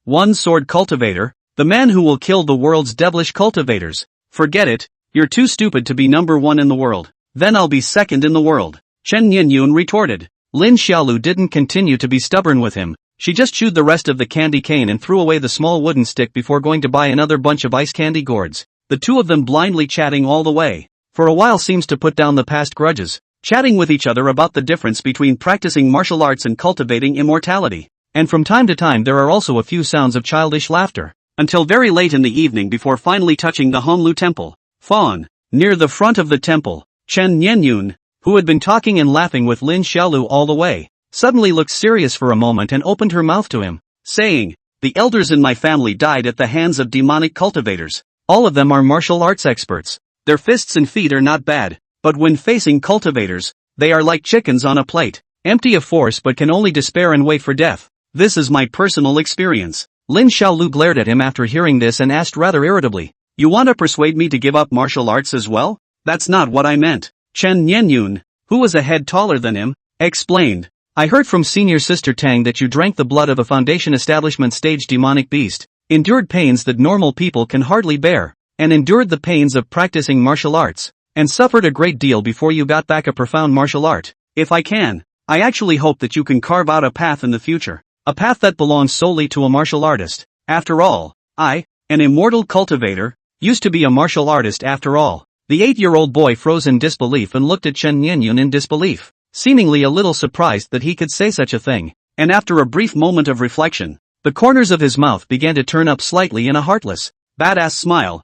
one sword cultivator, the man who will kill the world's devilish cultivators. Forget it, you're too stupid to be number one in the world. Then I'll be second in the world. Chen Nianyun retorted. Lin Xiaolu didn't continue to be stubborn with him. She just chewed the rest of the candy cane and threw away the small wooden stick before going to buy another bunch of ice candy gourds. The two of them blindly chatting all the way. For a while seems to put down the past grudges, chatting with each other about the difference between practicing martial arts and cultivating immortality. And from time to time there are also a few sounds of childish laughter. Until very late in the evening before finally touching the Honglu temple. Fawn. Near the front of the temple, Chen Nianyun, who had been talking and laughing with Lin Xiaolu all the way, suddenly looked serious for a moment and opened her mouth to him, saying, the elders in my family died at the hands of demonic cultivators. All of them are martial arts experts. Their fists and feet are not bad, but when facing cultivators, they are like chickens on a plate, empty of force but can only despair and wait for death. This is my personal experience. Lin Xiaolu glared at him after hearing this and asked rather irritably, you want to persuade me to give up martial arts as well? That's not what I meant. Chen Nianyun, who was a head taller than him, explained. I heard from senior sister Tang that you drank the blood of a foundation establishment stage demonic beast, endured pains that normal people can hardly bear, and endured the pains of practicing martial arts, and suffered a great deal before you got back a profound martial art. If I can, I actually hope that you can carve out a path in the future, a path that belongs solely to a martial artist. After all, I, an immortal cultivator, used to be a martial artist after all. The 8-year-old boy froze in disbelief and looked at Chen Nianyun in disbelief, seemingly a little surprised that he could say such a thing, and after a brief moment of reflection, the corners of his mouth began to turn up slightly in a heartless, badass smile.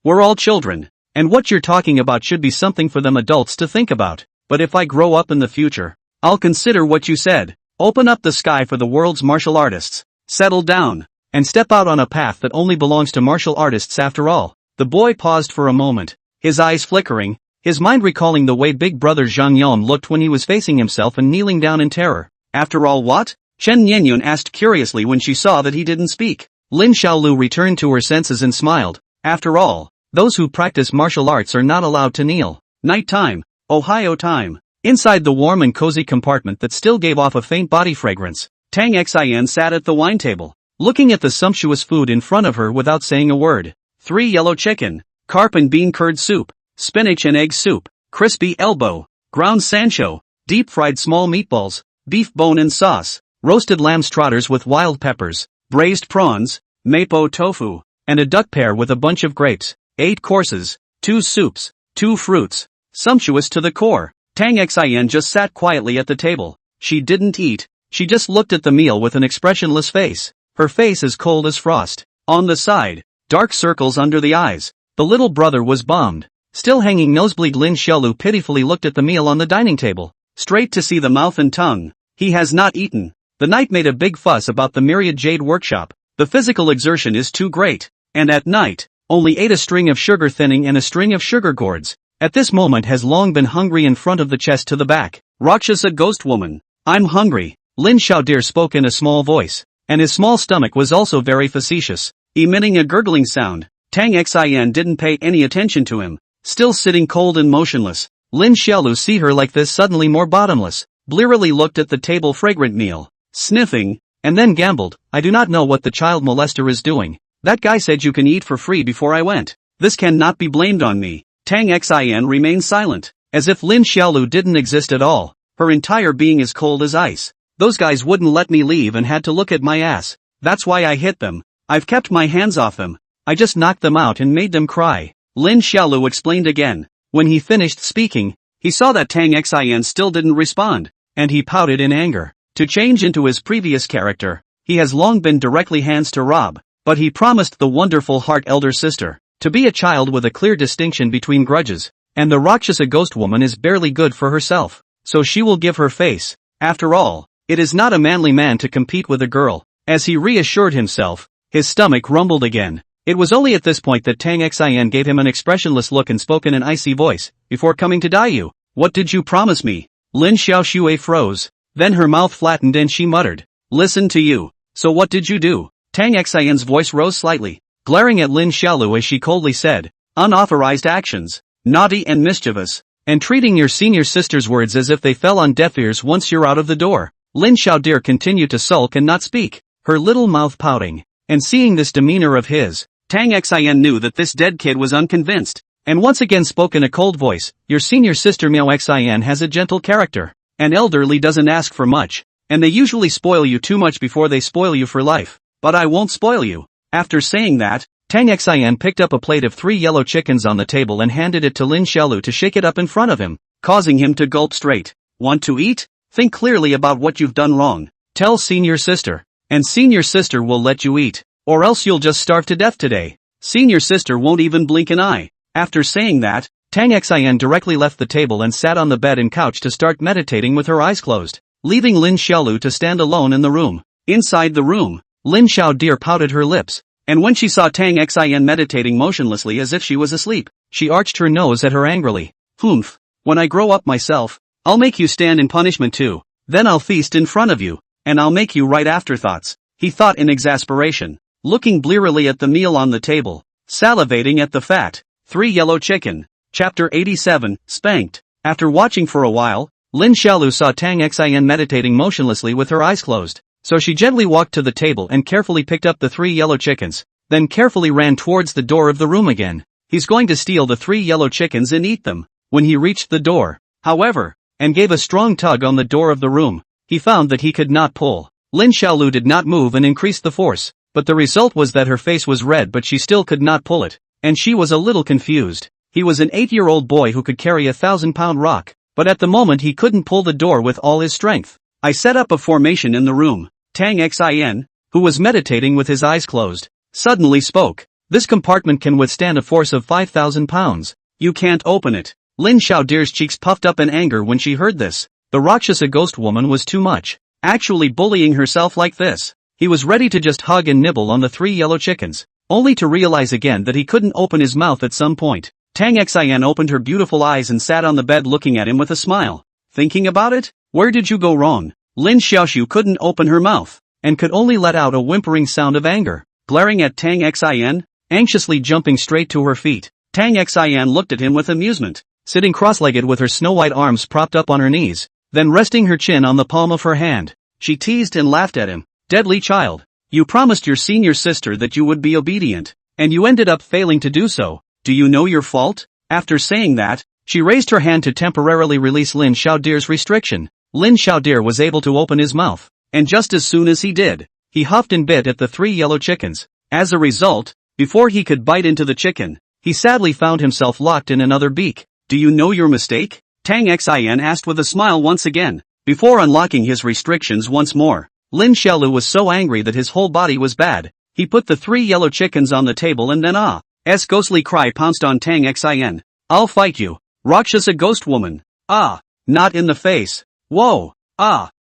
We're all children, and what you're talking about should be something for them adults to think about, but if I grow up in the future, I'll consider what you said. Open up the sky for the world's martial artists, settle down, and step out on a path that only belongs to martial artists after all. The boy paused for a moment, his eyes flickering, his mind recalling the way big brother Zhang Yon looked when he was facing himself and kneeling down in terror. After all, what? Chen Nianyun asked curiously when she saw that he didn't speak. Lin Xiaolu returned to her senses and smiled. After all, those who practice martial arts are not allowed to kneel. Night time. Ohio time. Inside the warm and cozy compartment that still gave off a faint body fragrance, Tang Xin sat at the wine table, looking at the sumptuous food in front of her without saying a word. 3 yellow chicken, carp and bean curd soup, spinach and egg soup, crispy elbow, ground sancho, deep-fried small meatballs, beef bone and sauce, roasted lamb trotters with wild peppers, braised prawns, mapo tofu, and a duck pear with a bunch of grapes. 8 courses, 2 soups, 2 fruits. Sumptuous to the core. Tang Xin just sat quietly at the table. She didn't eat, she just looked at the meal with an expressionless face. Her face as cold as frost. On the side, dark circles under the eyes. The little brother was bombed. Still hanging nosebleed, Lin Xiaolu pitifully looked at the meal on the dining table. Straight to see the mouth and tongue. He has not eaten. The knight made a big fuss about the myriad jade workshop. The physical exertion is too great. And at night, only ate a string of sugar thinning and a string of sugar gourds. At this moment has long been hungry in front of the chest to the back. Rakshasa ghost woman. I'm hungry. Lin Xiaodir spoke in a small voice. And his small stomach was also very facetious, emitting a gurgling sound. Tang Xin didn't pay any attention to him. Still sitting cold and motionless. Lin Xiaolu see her like this suddenly more bottomless. Blearily looked at the table fragrant meal. Sniffing. And then gambled. I do not know what the child molester is doing. That guy said you can eat for free before I went. This cannot be blamed on me. Tang Xin remained silent, as if Lin Xiaolu didn't exist at all. Her entire being is cold as ice. Those guys wouldn't let me leave and had to look at my ass. That's why I hit them. I've kept my hands off them. I just knocked them out and made them cry. Lin Xiaolu explained again. When he finished speaking, he saw that Tang Xin still didn't respond, and he pouted in anger. To change into his previous character, he has long been directly hands to rob, but he promised the wonderful heart elder sister to be a child with a clear distinction between grudges, and the Rakshasa ghost woman is barely good for herself, so she will give her face. After all, it is not a manly man to compete with a girl. As he reassured himself, his stomach rumbled again. It was only at this point that Tang Xin gave him an expressionless look and spoke in an icy voice. Before coming to die you, what did you promise me? Lin Xiaoxue froze. Then her mouth flattened and she muttered. Listen to you. So what did you do? Tang Xin's voice rose slightly, glaring at Lin Xiaolu as she coldly said, unauthorized actions, naughty and mischievous, and treating your senior sister's words as if they fell on deaf ears once you're out of the door. Lin Xiaodir continued to sulk and not speak, her little mouth pouting, and seeing this demeanor of his, Tang Xin knew that this dead kid was unconvinced, and once again spoke in a cold voice, your senior sister Miao Xin has a gentle character, an elderly doesn't ask for much, and they usually spoil you too much before they spoil you for life, but I won't spoil you. After saying that, Tang Xin picked up a plate of 3 yellow chickens on the table and handed it to Lin Xiaolu to shake it up in front of him, causing him to gulp straight. Want to eat? Think clearly about what you've done wrong. Tell senior sister, and senior sister will let you eat, or else you'll just starve to death today. Senior sister won't even blink an eye. After saying that, Tang Xin directly left the table and sat on the bed and couch to start meditating with her eyes closed, leaving Lin Xiaolu to stand alone in the room. Inside the room, Lin Xiaodir pouted her lips, and when she saw Tang Xin meditating motionlessly as if she was asleep, she arched her nose at her angrily. Humph. When I grow up myself, I'll make you stand in punishment too. Then I'll feast in front of you, and I'll make you write afterthoughts, he thought in exasperation, looking blearily at the meal on the table, salivating at the fat. 3 yellow chicken. Chapter 87, Spanked. After watching for a while, Lin Xiaolu saw Tang Xin meditating motionlessly with her eyes closed, so she gently walked to the table and carefully picked up the 3 yellow chickens, then carefully ran towards the door of the room again. He's going to steal the 3 yellow chickens and eat them. When he reached the door, however, and gave a strong tug on the door of the room, he found that he could not pull. Lin Xiaolu did not move and increased the force, but the result was that her face was red but she still could not pull it, and she was a little confused. He was an 8-year-old boy who could carry a 1,000-pound rock, but at the moment he couldn't pull the door with all his strength. I set up a formation in the room. Tang Xin, who was meditating with his eyes closed, suddenly spoke. This compartment can withstand a force of 5,000 pounds. You can't open it. Lin Xiaodir's cheeks puffed up in anger when she heard this. The Rakshasa ghost woman was too much. Actually bullying herself like this. He was ready to just hug and nibble on the 3 yellow chickens, only to realize again that he couldn't open his mouth at some point. Tang Xian opened her beautiful eyes and sat on the bed looking at him with a smile. Thinking about it? Where did you go wrong? Lin Xiaoshu couldn't open her mouth, and could only let out a whimpering sound of anger. Glaring at Tang Xian, anxiously jumping straight to her feet, Tang Xian looked at him with amusement, sitting cross-legged with her snow-white arms propped up on her knees, then resting her chin on the palm of her hand. She teased and laughed at him. Deadly child. You promised your senior sister that you would be obedient, and you ended up failing to do so. Do you know your fault? After saying that, she raised her hand to temporarily release Lin Xiaodir's restriction. Lin Xiaodir was able to open his mouth, and just as soon as he did, he huffed and bit at the 3 yellow chickens. As a result, before he could bite into the chicken, he sadly found himself locked in another beak. Do you know your mistake? Tang Xian asked with a smile once again. Before unlocking his restrictions once more, Lin Xiaolu was so angry that his whole body was bad. He put the 3 yellow chickens on the table and then ghostly cry pounced on Tang Xian. I'll fight you, Rakshasa ghost woman. Not in the face. Whoa.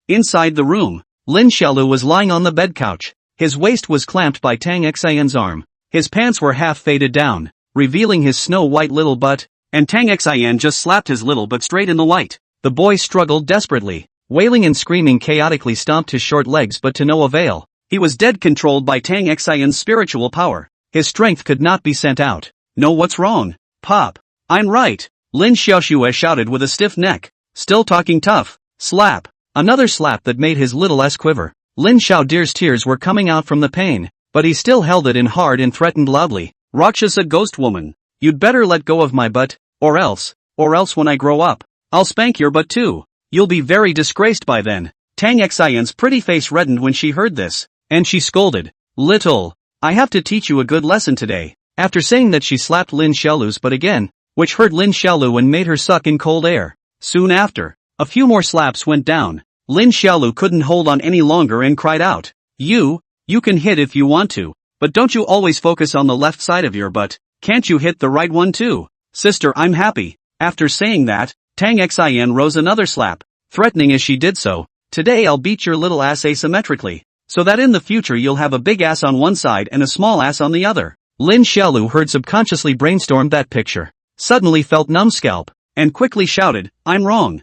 Inside the room, Lin Xiaolu was lying on the bed couch. His waist was clamped by Tang Xian's arm. His pants were half faded down, revealing his snow-white little butt, and Tang Xian just slapped his little butt straight in the white. The boy struggled desperately, wailing and screaming, chaotically stomped his short legs but to no avail. He was dead, controlled by Tang Xian's spiritual power. His strength could not be sent out. No, what's wrong? Pop. I'm right. Lin Xiaoxue shouted with a stiff neck. Still talking tough. Slap. Another slap that made his little ass quiver. Lin Xiaodir's tears were coming out from the pain, but he still held it in hard and threatened loudly. Rakshasa ghost woman. You'd better let go of my butt, or else when I grow up, I'll spank your butt too. You'll be very disgraced by then. Tang Xian's pretty face reddened when she heard this, and she scolded. Little, I have to teach you a good lesson today. After saying that, she slapped Lin Xiaolu's butt again, which hurt Lin Xiaolu and made her suck in cold air. Soon after, a few more slaps went down. Lin Xiaolu couldn't hold on any longer and cried out. You can hit if you want to, but don't you always focus on the left side of your butt? Can't you hit the right one too? Sister, I'm happy. After saying that, Tang Xian rose another slap, threatening as she did so. Today I'll beat your little ass asymmetrically, so that in the future you'll have a big ass on one side and a small ass on the other. Lin Xiaolu heard, subconsciously brainstormed that picture, suddenly felt numbscalp, and quickly shouted, I'm wrong.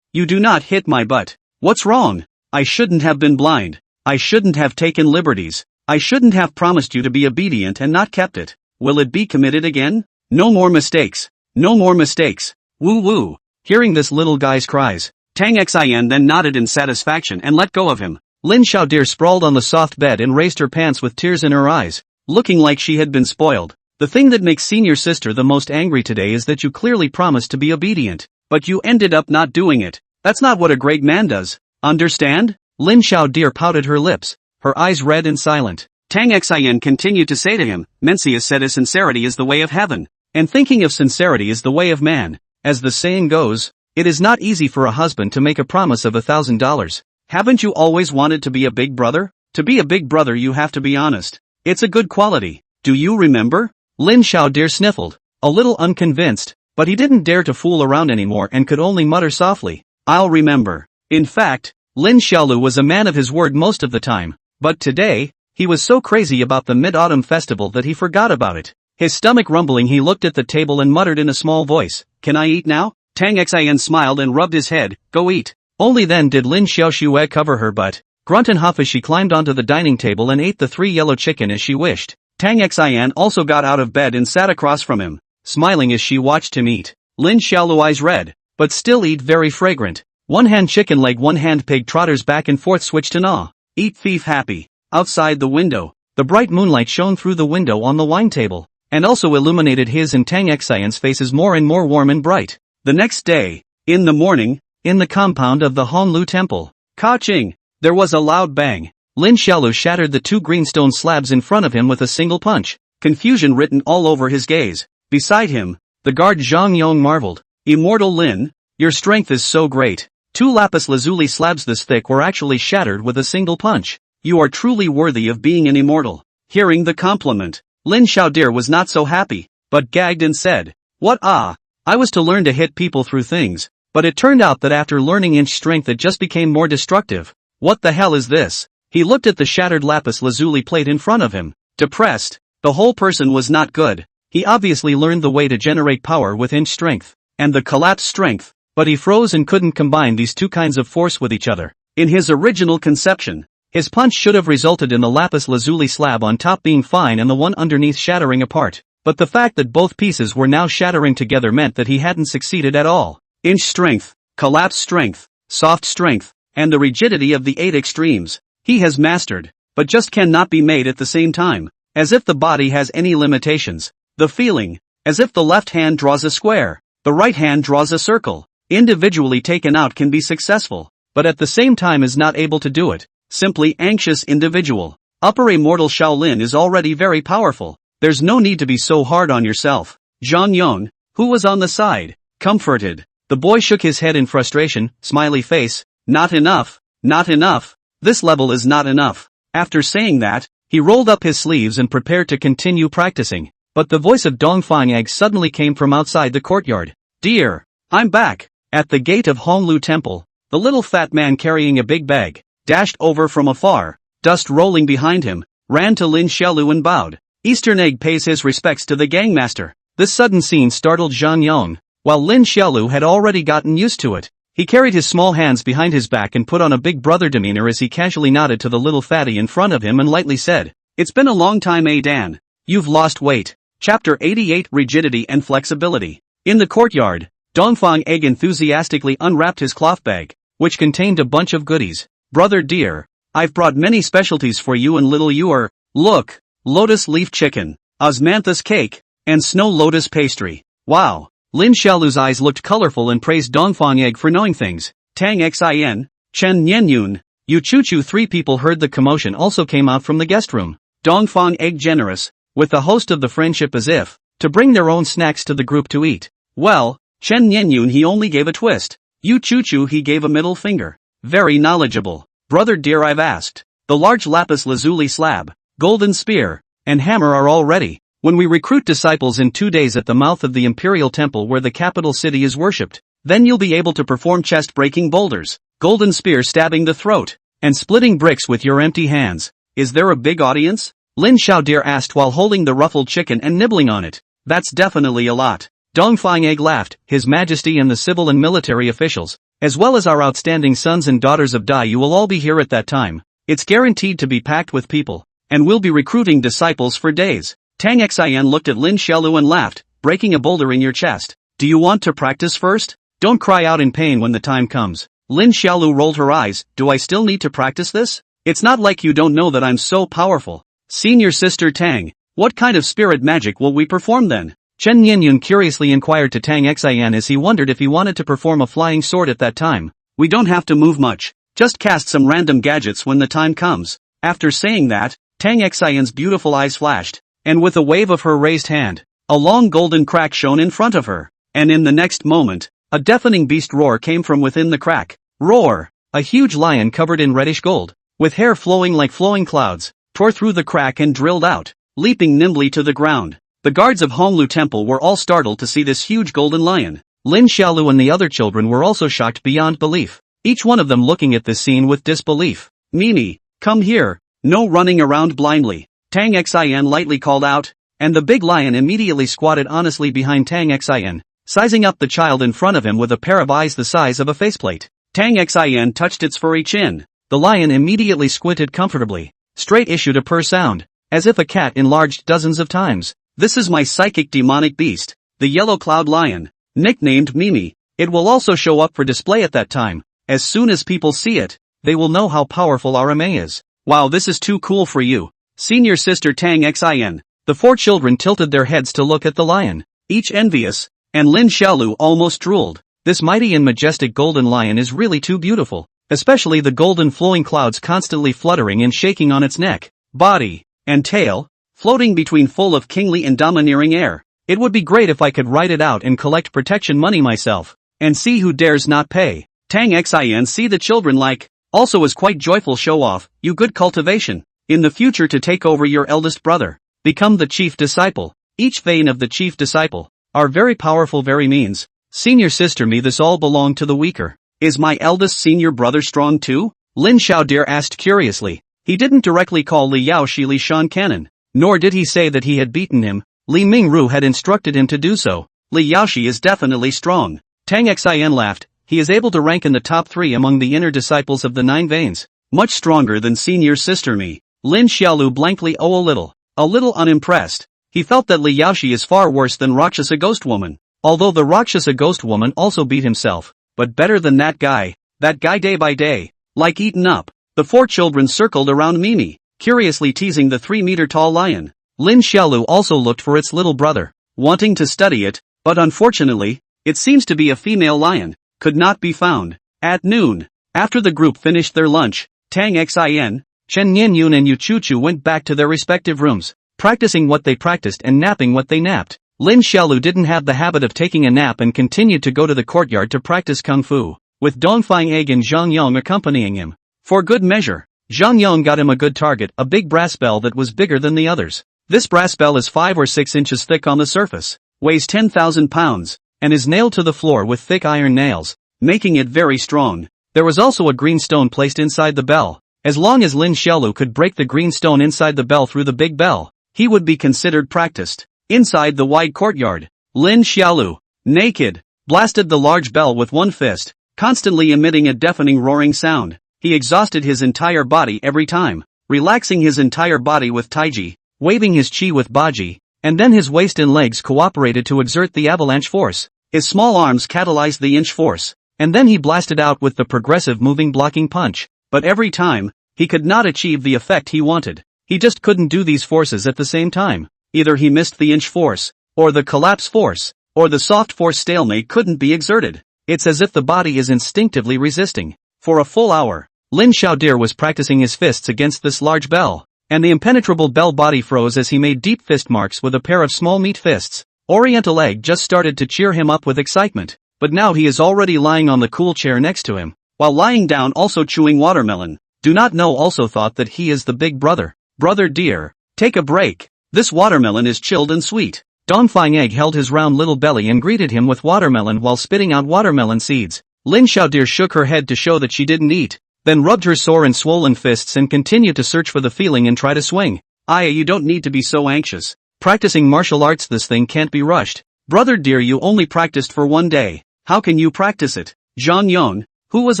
You do not hit my butt. What's wrong? I shouldn't have been blind. I shouldn't have taken liberties. I shouldn't have promised you to be obedient and not kept it. Will it be committed again? No more mistakes. No more mistakes. Woo woo. Hearing this little guy's cries, Tang Xian then nodded in satisfaction and let go of him. Lin Xiaodir sprawled on the soft bed and raised her pants with tears in her eyes, looking like she had been spoiled. The thing that makes senior sister the most angry today is that you clearly promised to be obedient, but you ended up not doing it. That's not what a great man does. Understand? Lin Xiaodir pouted her lips, her eyes red and silent. Tang Xian continued to say to him, Mencius said sincerity is the way of heaven, and thinking of sincerity is the way of man. As the saying goes, it is not easy for a husband to make a promise of $1,000. Haven't you always wanted to be a big brother? To be a big brother you have to be honest. It's a good quality. Do you remember? Lin Xiaodir sniffled, a little unconvinced, but he didn't dare to fool around anymore and could only mutter softly, I'll remember. In fact, Lin Xiaolu was a man of his word most of the time, but today, he was so crazy about the Mid-Autumn Festival that he forgot about it. His stomach rumbling, he looked at the table and muttered in a small voice, Can I eat now? Tang Xian smiled and rubbed his head, Go eat. Only then did Lin Xiaoxue cover her butt, grunt and huff as she climbed onto the dining table and ate the 3 yellow chicken as she wished. Tang Xian also got out of bed and sat across from him, smiling as she watched him eat. Lin Xiaolu eyes red, but still eat very fragrant. One hand chicken leg, one hand pig trotters back and forth switched to gnaw. Eat thief happy. Outside the window, the bright moonlight shone through the window on the wine table, and also illuminated his and Tang Xian's faces more and more warm and bright. The next day, in the morning, in the compound of the Honlu Temple, Ka-ching, there was a loud bang. Lin Xiaolu shattered the 2 greenstone slabs in front of him with a single punch, confusion written all over his gaze. Beside him, the guard Zhang Yong marveled. Immortal Lin, your strength is so great. 2 lapis lazuli slabs this thick were actually shattered with a single punch. You are truly worthy of being an immortal. Hearing the compliment, Lin Xiaodir was not so happy, but gagged and said, What I was to learn to hit people through things, but it turned out that after learning inch strength it just became more destructive. What the hell is this? He looked at the shattered lapis lazuli plate in front of him, depressed. The whole person was not good. He obviously learned the way to generate power with inch strength and the collapse strength, but he froze and couldn't combine these two kinds of force with each other. In his original conception, his punch should have resulted in the lapis lazuli slab on top being fine and the one underneath shattering apart, but the fact that both pieces were now shattering together meant that he hadn't succeeded at all. Inch strength, collapse strength, soft strength, and the rigidity of the 8 extremes, he has mastered, but just cannot be made at the same time, as if the body has any limitations. The feeling, as if the left hand draws a square, the right hand draws a circle, individually taken out can be successful, but at the same time is not able to do it. Simply anxious individual. Upper Immortal Shaolin is already very powerful. There's no need to be so hard on yourself. Zhang Yong, who was on the side, comforted. The boy shook his head in frustration, smiley face. Not enough, not enough. This level is not enough. After saying that, he rolled up his sleeves and prepared to continue practicing. But the voice of Dongfang Egg suddenly came from outside the courtyard. Dear, I'm back. At the gate of Honglu Temple, the little fat man carrying a big bag dashed over from afar, dust rolling behind him, ran to Lin Xiaolu and bowed. Eastern Egg pays his respects to the gangmaster. This sudden scene startled Zhang Yong, while Lin Xiaolu had already gotten used to it. He carried his small hands behind his back and put on a big brother demeanor as he casually nodded to the little fatty in front of him and lightly said, "It's been a long time, Dan. You've lost weight." Chapter 88 Rigidity and Flexibility. In the courtyard, Dongfang Egg enthusiastically unwrapped his cloth bag, which contained a bunch of goodies. "Brother dear, I've brought many specialties for you and little Yuer. Look, lotus leaf chicken, osmanthus cake, and snow lotus pastry. Wow." Lin Xiaolu's eyes looked colorful and praised Dongfang Egg for knowing things. Tang Xin, Chen Nianyun, Yu Chuchu. 3 people heard the commotion also came out from the guest room. Dongfang Egg generous, with the host of the friendship as if to bring their own snacks to the group to eat. Well, Chen Nianyun he only gave a twist. Yu Chuchu he gave a middle finger. Very knowledgeable. Brother dear, I've asked. The large lapis lazuli slab, golden spear, and hammer are all ready. When we recruit disciples in 2 days at the mouth of the Imperial Temple where the capital city is worshipped, then you'll be able to perform chest-breaking boulders, golden spear stabbing the throat, and splitting bricks with your empty hands. Is there a big audience? Lin Xiaodir asked while holding the ruffled chicken and nibbling on it. That's definitely a lot. Dongfang Egg laughed. His Majesty and the civil and military officials, as well as our outstanding sons and daughters of Dai, you will all be here at that time. It's guaranteed to be packed with people, and we'll be recruiting disciples for days. Tang Xin looked at Lin Xiaolu and laughed. Breaking a boulder in your chest. Do you want to practice first? Don't cry out in pain when the time comes. Lin Xiaolu rolled her eyes. Do I still need to practice this? It's not like you don't know that I'm so powerful. Senior sister Tang, what kind of spirit magic will we perform then? Chen Nianyun curiously inquired to Tang Xin as he wondered if he wanted to perform a flying sword at that time. We don't have to move much. Just cast some random gadgets when the time comes. After saying that, Tang Xion's beautiful eyes flashed, and with a wave of her raised hand, a long golden crack shone in front of her, and in the next moment, a deafening beast roar came from within the crack. Roar! A huge lion covered in reddish gold, with hair flowing like flowing clouds, tore through the crack and drilled out, leaping nimbly to the ground. The guards of Honglu Temple were all startled to see this huge golden lion. Lin Xiaolu and the other children were also shocked beyond belief, each one of them looking at this scene with disbelief. Mimi, come here, no running around blindly. Tang Xin lightly called out, and the big lion immediately squatted honestly behind Tang Xin, sizing up the child in front of him with a pair of eyes the size of a faceplate. Tang Xin touched its furry chin. The lion immediately squinted comfortably, straight issued a purr sound, as if a cat enlarged dozens of times. This is my psychic demonic beast, the yellow cloud lion, nicknamed Mimi. It will also show up for display at that time. As soon as people see it, they will know how powerful RMA is. Wow, this is too cool for you. Senior sister Tang Xin. The 4 children tilted their heads to look at the lion, each envious, and Lin Xiaolu almost drooled. This mighty and majestic golden lion is really too beautiful, especially the golden flowing clouds constantly fluttering and shaking on its neck, body, and tail, floating between full of kingly and domineering air. It would be great if I could ride it out and collect protection money myself, and see who dares not pay. Tang Xin see the children like, also is quite joyful show off, you good cultivation. In the future to take over your eldest brother, become the chief disciple. Each vein of the chief disciple are very powerful very means. Senior sister me this all belong to the weaker. Is my eldest senior brother strong too? Lin Xiaodir asked curiously. He didn't directly call Li Yao Shi Li Shan Cannon, nor did he say that he had beaten him, Li Mingru had instructed him to do so. Li Yaoshi is definitely strong. Tang Xin laughed. He is able to rank in the top 3 among the inner disciples of the 9 veins. Much stronger than senior sister me. Lin Xiaolu blankly a little unimpressed. He felt that Li Yaoshi is far worse than Rakshasa Ghost Woman. Although the Rakshasa Ghost Woman also beat himself. But better than that guy day by day. Like eaten up. The 4 children circled around Mimi, curiously teasing the 3-meter-tall lion. Lin Xiaolu also looked for its little brother, wanting to study it, but unfortunately, it seems to be a female lion, could not be found. At noon, after the group finished their lunch, Tang Xin, Chen Nianyun and Yu Chuchu went back to their respective rooms, practicing what they practiced and napping what they napped. Lin Xiaolu didn't have the habit of taking a nap and continued to go to the courtyard to practice kung fu, with Dongfang Egg and Zhang Yong accompanying him. For good measure, Zhang Yong got him a good target, a big brass bell that was bigger than the others. This brass bell is 5 or 6 inches thick on the surface, weighs 10,000 pounds, and is nailed to the floor with thick iron nails, making it very strong. There was also a green stone placed inside the bell. As long as Lin Xiaolu could break the green stone inside the bell through the big bell, he would be considered practiced. Inside the wide courtyard, Lin Xiaolu, naked, blasted the large bell with one fist, constantly emitting a deafening roaring sound. He exhausted his entire body every time, relaxing his entire body with taiji, waving his chi with baji, and then his waist and legs cooperated to exert the avalanche force. His small arms catalyzed the inch force, and then he blasted out with the progressive moving blocking punch. But every time, he could not achieve the effect he wanted. He just couldn't do these forces at the same time. Either he missed the inch force, or the collapse force, or the soft force stalemate couldn't be exerted. It's as if the body is instinctively resisting. For a full hour, Lin Xiaodir was practicing his fists against this large bell, and the impenetrable bell body froze as he made deep fist marks with a pair of small meat fists. Oriental Egg just started to cheer him up with excitement, but now he is already lying on the cool chair next to him, while lying down also chewing watermelon. Do Not Know also thought that he is the big brother. Brother dear, take a break. This watermelon is chilled and sweet. Dongfang Egg held his round little belly and greeted him with watermelon while spitting out watermelon seeds. Lin Xiaodir shook her head to show that she didn't eat, then rubbed her sore and swollen fists and continued to search for the feeling and try to swing. Aya, you don't need to be so anxious. Practicing martial arts, this thing can't be rushed. Brother dear, you only practiced for 1 day. How can you practice it? Zhang Yong, who was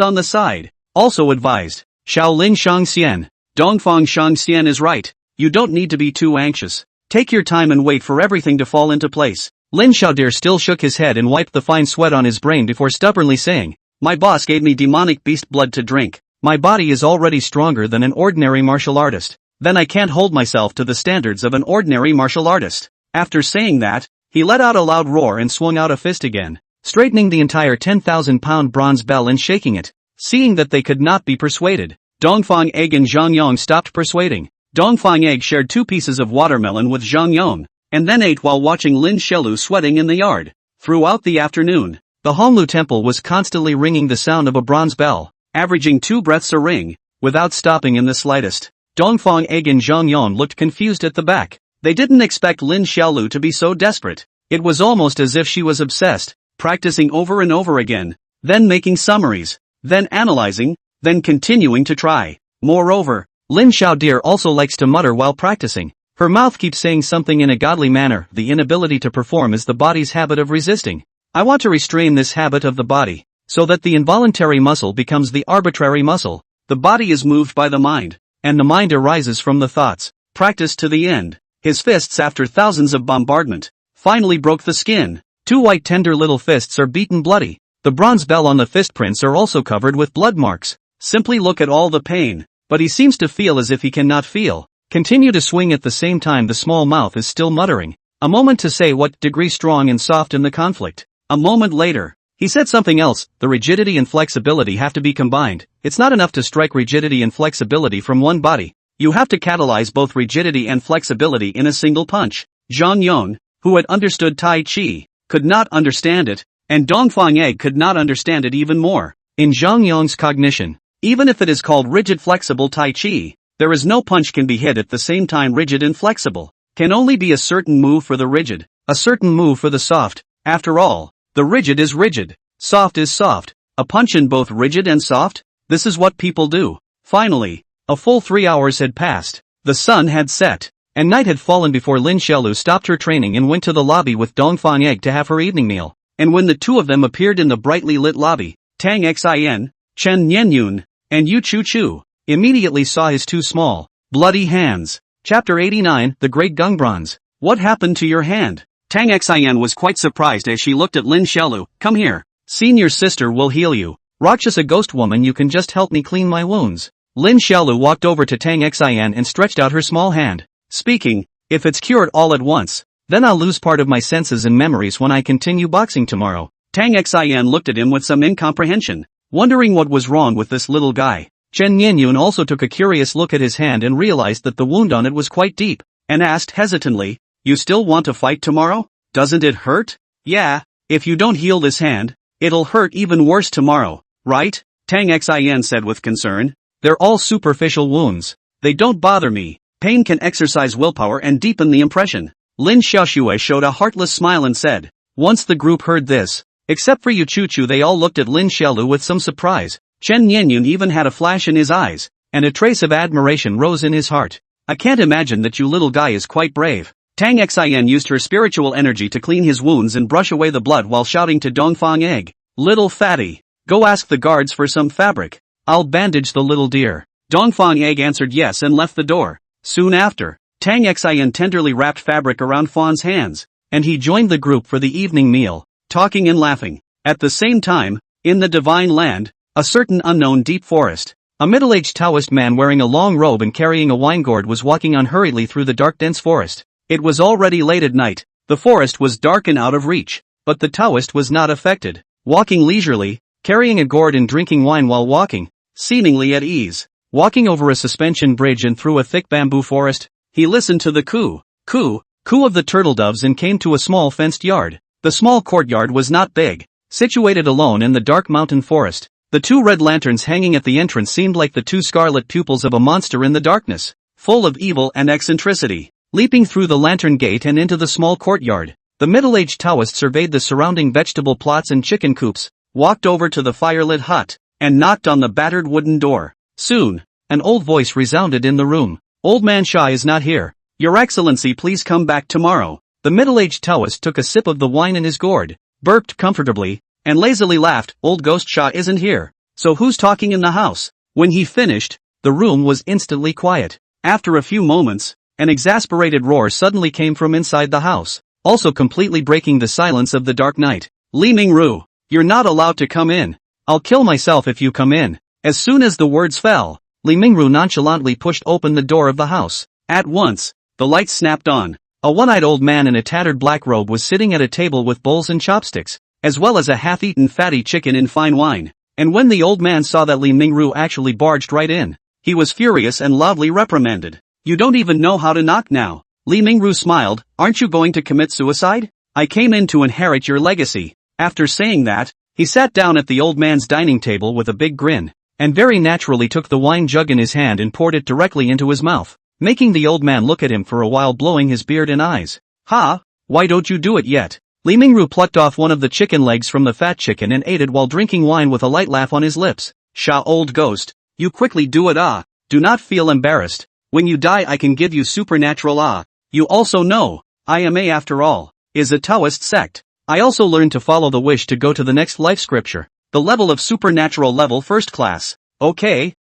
on the side, also advised. Shaolin Shangxian. Dongfang Shangxian is right. You don't need to be too anxious. Take your time and wait for everything to fall into place. Lin Xiaodir still shook his head and wiped the fine sweat on his brain before stubbornly saying, My boss gave me demonic beast blood to drink. My body is already stronger than an ordinary martial artist. Then I can't hold myself to the standards of an ordinary martial artist. After saying that, he let out a loud roar and swung out a fist again, straightening the entire 10,000-pound bronze bell and shaking it. Seeing that they could not be persuaded, Dongfang Egg and Zhang Yong stopped persuading. Dongfang Egg shared 2 pieces of watermelon with Zhang Yong, and then ate while watching Lin Xiaolu sweating in the yard. Throughout the afternoon, the Honglu temple was constantly ringing the sound of a bronze bell, averaging 2 breaths a ring, without stopping in the slightest. Dongfang Egg and Zhang Yong looked confused at the back. They didn't expect Lin Xiaolu to be so desperate. It was almost as if she was obsessed, practicing over and over again, then making summaries, then analyzing, then continuing to try. Moreover, Lin Xiaodir also likes to mutter while practicing. Her mouth keeps saying something in a godly manner. The inability to perform is the body's habit of resisting. I want to restrain this habit of the body, so that the involuntary muscle becomes the arbitrary muscle. The body is moved by the mind, and the mind arises from the thoughts. Practice to the end. His fists, after thousands of bombardment, finally broke the skin. 2 white tender little fists are beaten bloody. The bronze bell on the fist prints are also covered with blood marks. Simply look at all the pain. But he seems to feel as if he cannot feel. Continue to swing at the same time the small mouth is still muttering. A moment to say what degree strong and soft in the conflict. A moment later, he said something else. The rigidity and flexibility have to be combined. It's not enough to strike rigidity and flexibility from one body. You have to catalyze both rigidity and flexibility in a single punch. Zhang Yong, who had understood Tai Chi, could not understand it, and Dongfang Egg could not understand it even more. In Zhang Yong's cognition, even if it is called rigid flexible Tai Chi, there is no punch can be hit at the same time. Rigid and flexible can only be a certain move for the rigid, a certain move for the soft. After all, the rigid is rigid, soft is soft. A punch in both rigid and soft? This is what people do. Finally, a full 3 hours had passed. The sun had set, and night had fallen before Lin Xiaolu stopped her training and went to the lobby with Dongfang Egg to have her evening meal. And when the two of them appeared in the brightly lit lobby, Tang Xin, Chen Nianyun, and Yu Chu Chu immediately saw his two small, bloody hands. Chapter 89, The Great Gungbronze. What happened to your hand? Tang Xin was quite surprised as she looked at Lin Xiaolu. Come here. Senior sister will heal you. Rakshasa ghost woman, you can just help me clean my wounds. Lin Xiaolu walked over to Tang Xin and stretched out her small hand, speaking, if it's cured all at once, then I'll lose part of my senses and memories when I continue boxing tomorrow. Tang Xin looked at him with some incomprehension, wondering what was wrong with this little guy. Chen Nianyun also took a curious look at his hand and realized that the wound on it was quite deep, and asked hesitantly, you still want to fight tomorrow? Doesn't it hurt? Yeah, if you don't heal this hand, it'll hurt even worse tomorrow, right? Tang Xin said with concern. They're all superficial wounds. They don't bother me. Pain can exercise willpower and deepen the impression. Lin Xiaoxue showed a heartless smile and said. Once the group heard this, except for Yu Chu Chu, they all looked at Lin Xiaolu with some surprise. Chen Nianyun even had a flash in his eyes, and a trace of admiration rose in his heart. I can't imagine that you little guy is quite brave. Tang Xin used her spiritual energy to clean his wounds and brush away the blood while shouting to Dongfang Egg. Little fatty, go ask the guards for some fabric. I'll bandage the little dear. Dongfang Egg answered yes and left the door. Soon after, Tang Xin tenderly wrapped fabric around Fawn's hands, and he joined the group for the evening meal, talking and laughing. At the same time, in the divine land, a certain unknown deep forest, a middle-aged Taoist man wearing a long robe and carrying a wine gourd was walking unhurriedly through the dark dense forest. It was already late at night, the forest was dark and out of reach, but the Taoist was not affected, walking leisurely, carrying a gourd and drinking wine while walking, seemingly at ease. Walking over a suspension bridge and through a thick bamboo forest, he listened to the coo of the turtle doves and came to a small fenced yard. The small courtyard was not big, situated alone in the dark mountain forest. The two red lanterns hanging at the entrance seemed like the two scarlet pupils of a monster in the darkness, full of evil and eccentricity. Leaping through the lantern gate and into the small courtyard, the middle-aged Taoist surveyed the surrounding vegetable plots and chicken coops, walked over to the firelit hut, and knocked on the battered wooden door. Soon, an old voice resounded in the room. Old man Shah is not here. Your Excellency, please come back tomorrow. The middle-aged Taoist took a sip of the wine in his gourd, burped comfortably, and lazily laughed. Old ghost Shah isn't here. So who's talking in the house? When he finished, the room was instantly quiet. After a few moments, an exasperated roar suddenly came from inside the house, also completely breaking the silence of the dark night. Li Mingru, you're not allowed to come in. I'll kill myself if you come in. As soon as the words fell, Li Mingru nonchalantly pushed open the door of the house. At once, the lights snapped on. A one-eyed old man in a tattered black robe was sitting at a table with bowls and chopsticks, as well as a half-eaten fatty chicken in fine wine. And when the old man saw that Li Mingru actually barged right in, he was furious and loudly reprimanded. You don't even know how to knock now. Li Mingru smiled. Aren't you going to commit suicide? I came in to inherit your legacy. After saying that, he sat down at the old man's dining table with a big grin, and very naturally took the wine jug in his hand and poured it directly into his mouth, making the old man look at him for a while, blowing his beard and eyes. Ha! Why don't you do it yet? Li Mingru plucked off one of the chicken legs from the fat chicken and ate it while drinking wine with a light laugh on his lips. Shah, old ghost, you quickly do it. Do not feel embarrassed. When you die I can give you supernatural. You also know, IMA after all, is a Taoist sect. I also learned to follow the wish to go to the next life scripture. The level of supernatural level first class. Okay,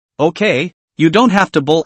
you don't have to bull *****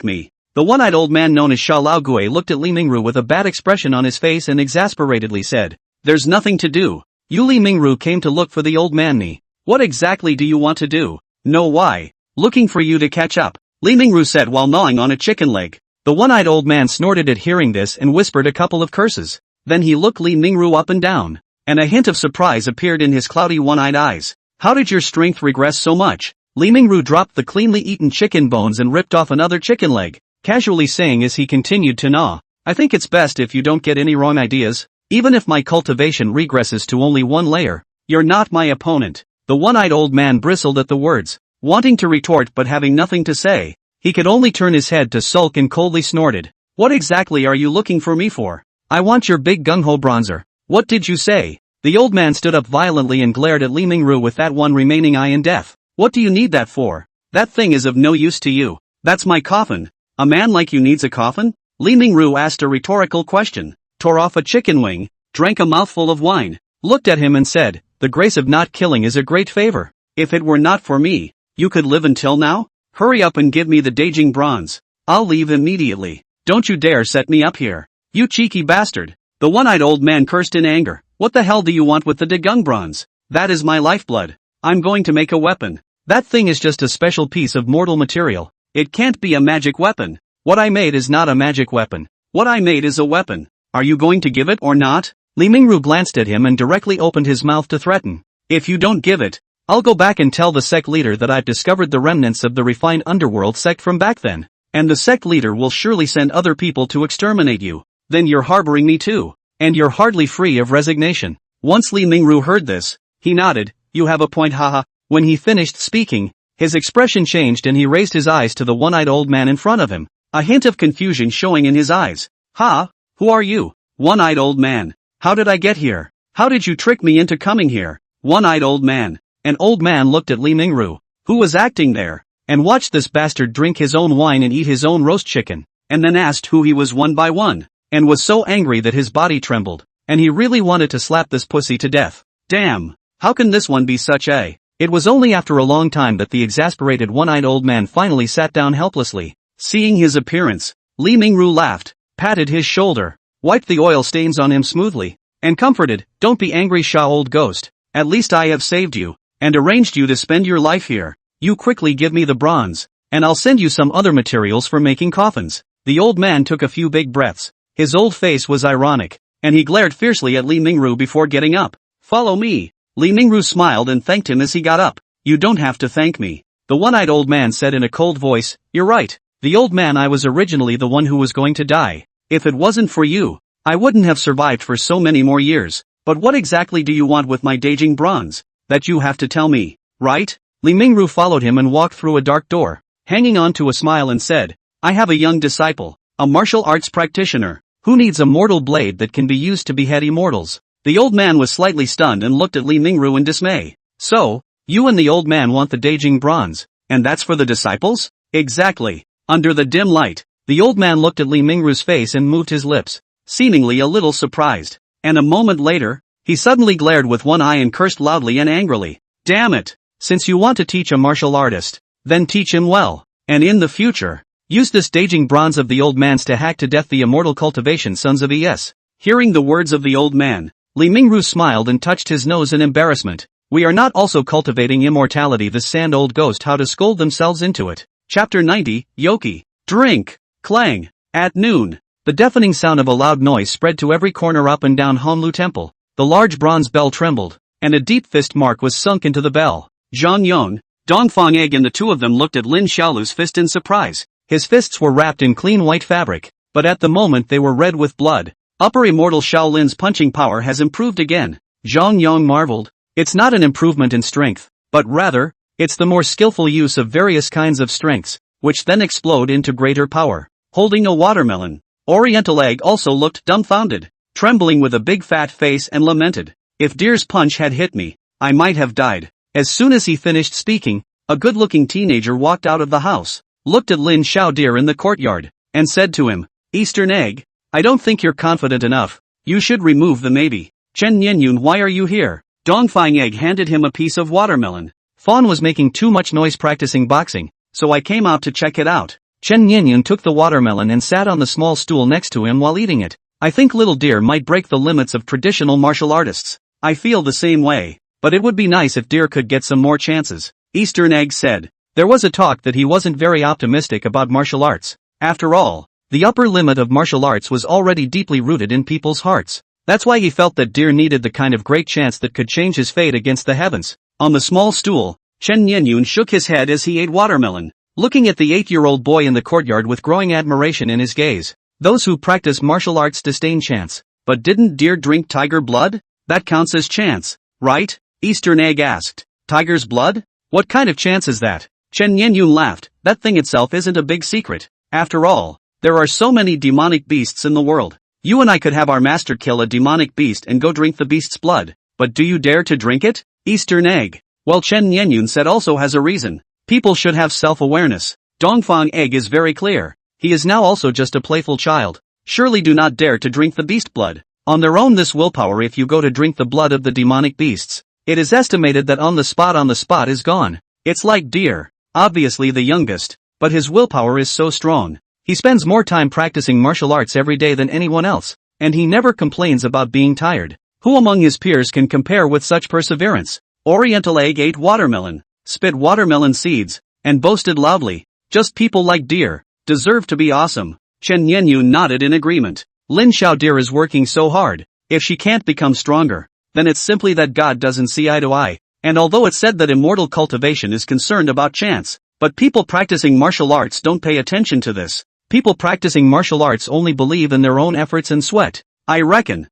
me. The one-eyed old man known as Sha Lao Gui looked at Li Mingru with a bad expression on his face and exasperatedly said, there's nothing to do. You Li Mingru came to look for the old man ni. What exactly do you want to do? No, why? Looking for you to catch up, Li Mingru said while gnawing on a chicken leg. The one-eyed old man snorted at hearing this and whispered a couple of curses. Then he looked Li Mingru up and down, and a hint of surprise appeared in his cloudy one-eyed eyes. How did your strength regress so much? Li Mingru dropped the cleanly eaten chicken bones and ripped off another chicken leg, casually saying as he continued to gnaw, I think it's best if you don't get any wrong ideas. Even if my cultivation regresses to only one layer, you're not my opponent. The one-eyed old man bristled at the words, wanting to retort but having nothing to say. He could only turn his head to sulk and coldly snorted. What exactly are you looking for me for? I want your big gung-ho bronzer. What did you say? The old man stood up violently and glared at Li Mingru with that one remaining eye in death. What do you need that for? That thing is of no use to you. That's my coffin. A man like you needs a coffin? Li Mingru asked a rhetorical question, tore off a chicken wing, drank a mouthful of wine, looked at him and said, "The grace of not killing is a great favor. If it were not for me, you could live until now? Hurry up and give me the Daijing bronze. I'll leave immediately. Don't you dare set me up here. You cheeky bastard." The one-eyed old man cursed in anger. "What the hell do you want with the Dagung bronze? That is my lifeblood. I'm going to make a weapon." "That thing is just a special piece of mortal material. "It can't be a magic weapon." "What I made is not a magic weapon." "What I made is a weapon. Are you going to give it or not?" Li Mingru glanced at him and directly opened his mouth to threaten. "If you don't give it, I'll go back and tell the sect leader that I've discovered the remnants of the refined underworld sect from back then. And the sect leader will surely send other people to exterminate you. Then you're harboring me too. And you're hardly free of resignation." Once Li Mingru heard this, he nodded. "You have a point, haha." When he finished speaking, his expression changed and he raised his eyes to the one-eyed old man in front of him, a hint of confusion showing in his eyes. "Ha? Who are you? One-eyed old man. How did I get here? How did you trick me into coming here? One-eyed old man." An old man looked at Li Mingru, who was acting there, and watched this bastard drink his own wine and eat his own roast chicken, and then asked who he was one by one, and was so angry that his body trembled, and he really wanted to slap this pussy to death. Damn, how can this one be such a... It was only after a long time that the exasperated one-eyed old man finally sat down helplessly. Seeing his appearance, Li Mingru laughed, patted his shoulder, wiped the oil stains on him smoothly, and comforted, "Don't be angry, Sha old ghost, at least I have saved you, and arranged you to spend your life here. You quickly give me the bronze, and I'll send you some other materials for making coffins." The old man took a few big breaths. His old face was ironic, and he glared fiercely at Li Mingru before getting up. "Follow me." Li Mingru smiled and thanked him as he got up. "You don't have to thank me," the one-eyed old man said in a cold voice. "You're right. The old man, I was originally the one who was going to die. If it wasn't for you, I wouldn't have survived for so many more years. But what exactly do you want with my Daijing bronze? That you have to tell me, right?" Li Mingru followed him and walked through a dark door, hanging on to a smile, and said, "I have a young disciple, a martial arts practitioner. Who needs a mortal blade that can be used to behead immortals?" The old man was slightly stunned and looked at Li Mingru in dismay. "So, you and the old man want the Daijing bronze, and that's for the disciples?" "Exactly." Under the dim light, the old man looked at Li Mingru's face and moved his lips, seemingly a little surprised, and a moment later, he suddenly glared with one eye and cursed loudly and angrily. "Damn it! Since you want to teach a martial artist, then teach him well, and in the future, use this Daijing bronze of the old man's to hack to death the immortal cultivation sons of Es." Hearing the words of the old man, Li Mingru smiled and touched his nose in embarrassment. "We are not also cultivating immortality, the sand old ghost how to scold themselves into it." Chapter 90, Yoki. Drink. Clang. At noon, the deafening sound of a loud noise spread to every corner up and down Honlu Temple. The large bronze bell trembled, and a deep fist mark was sunk into the bell. Zhang Yong, Dongfang Egg and the two of them looked at Lin Xiaolu's fist in surprise. His fists were wrapped in clean white fabric, but at the moment they were red with blood. Upper Immortal Shaolin's punching power has improved again. Zhang Yong marveled. It's not an improvement in strength, but rather, it's the more skillful use of various kinds of strengths, which then explode into greater power. Holding a watermelon, Oriental Egg also looked dumbfounded, trembling with a big fat face, and lamented, "If Deer's punch had hit me, I might have died." As soon as he finished speaking, a good-looking teenager walked out of the house, looked at Lin Xiao Deer in the courtyard, and said to him, "Eastern Egg, I don't think you're confident enough. You should remove the maybe." "Chen Nianyun, why are you here?" Dongfang Egg handed him a piece of watermelon. "Fawn was making too much noise practicing boxing, so I came out to check it out." Chen Nianyun took the watermelon and sat on the small stool next to him while eating it. "I think little Deer might break the limits of traditional martial artists." "I feel the same way, but it would be nice if Deer could get some more chances," Eastern Egg said. There was a talk that he wasn't very optimistic about martial arts. After all, the upper limit of martial arts was already deeply rooted in people's hearts. That's why he felt that Deer needed the kind of great chance that could change his fate against the heavens. On the small stool, Chen Nianyun shook his head as he ate watermelon, looking at the 8-year-old boy in the courtyard with growing admiration in his gaze. "Those who practice martial arts disdain chance." "But didn't Deer drink tiger blood? That counts as chance, right?" Eastern Egg asked. "Tiger's blood? What kind of chance is that?" Chen Nianyun laughed. "That thing itself isn't a big secret. After all, there are so many demonic beasts in the world. You and I could have our master kill a demonic beast and go drink the beast's blood. But do you dare to drink it?" Eastern Egg. "Well, Chen Nianyun said also has a reason. People should have self-awareness. Dongfang Egg is very clear. He is now also just a playful child. Surely do not dare to drink the beast blood. On their own this willpower if you go to drink the blood of the demonic beasts. It is estimated that on the spot is gone. It's like deer, obviously the youngest, but his willpower is so strong. He spends more time practicing martial arts every day than anyone else, and he never complains about being tired. Who among his peers can compare with such perseverance? Oriental egg ate watermelon, spit watermelon seeds, and boasted loudly. Just people like deer deserve to be awesome. Chen Yenyu nodded in agreement. Lin Xiaodeer is working so hard. If she can't become stronger, then it's simply that God doesn't see eye to eye. And although it's said that immortal cultivation is concerned about chance, but people practicing martial arts don't pay attention to this. People practicing martial arts only believe in their own efforts and sweat. I reckon.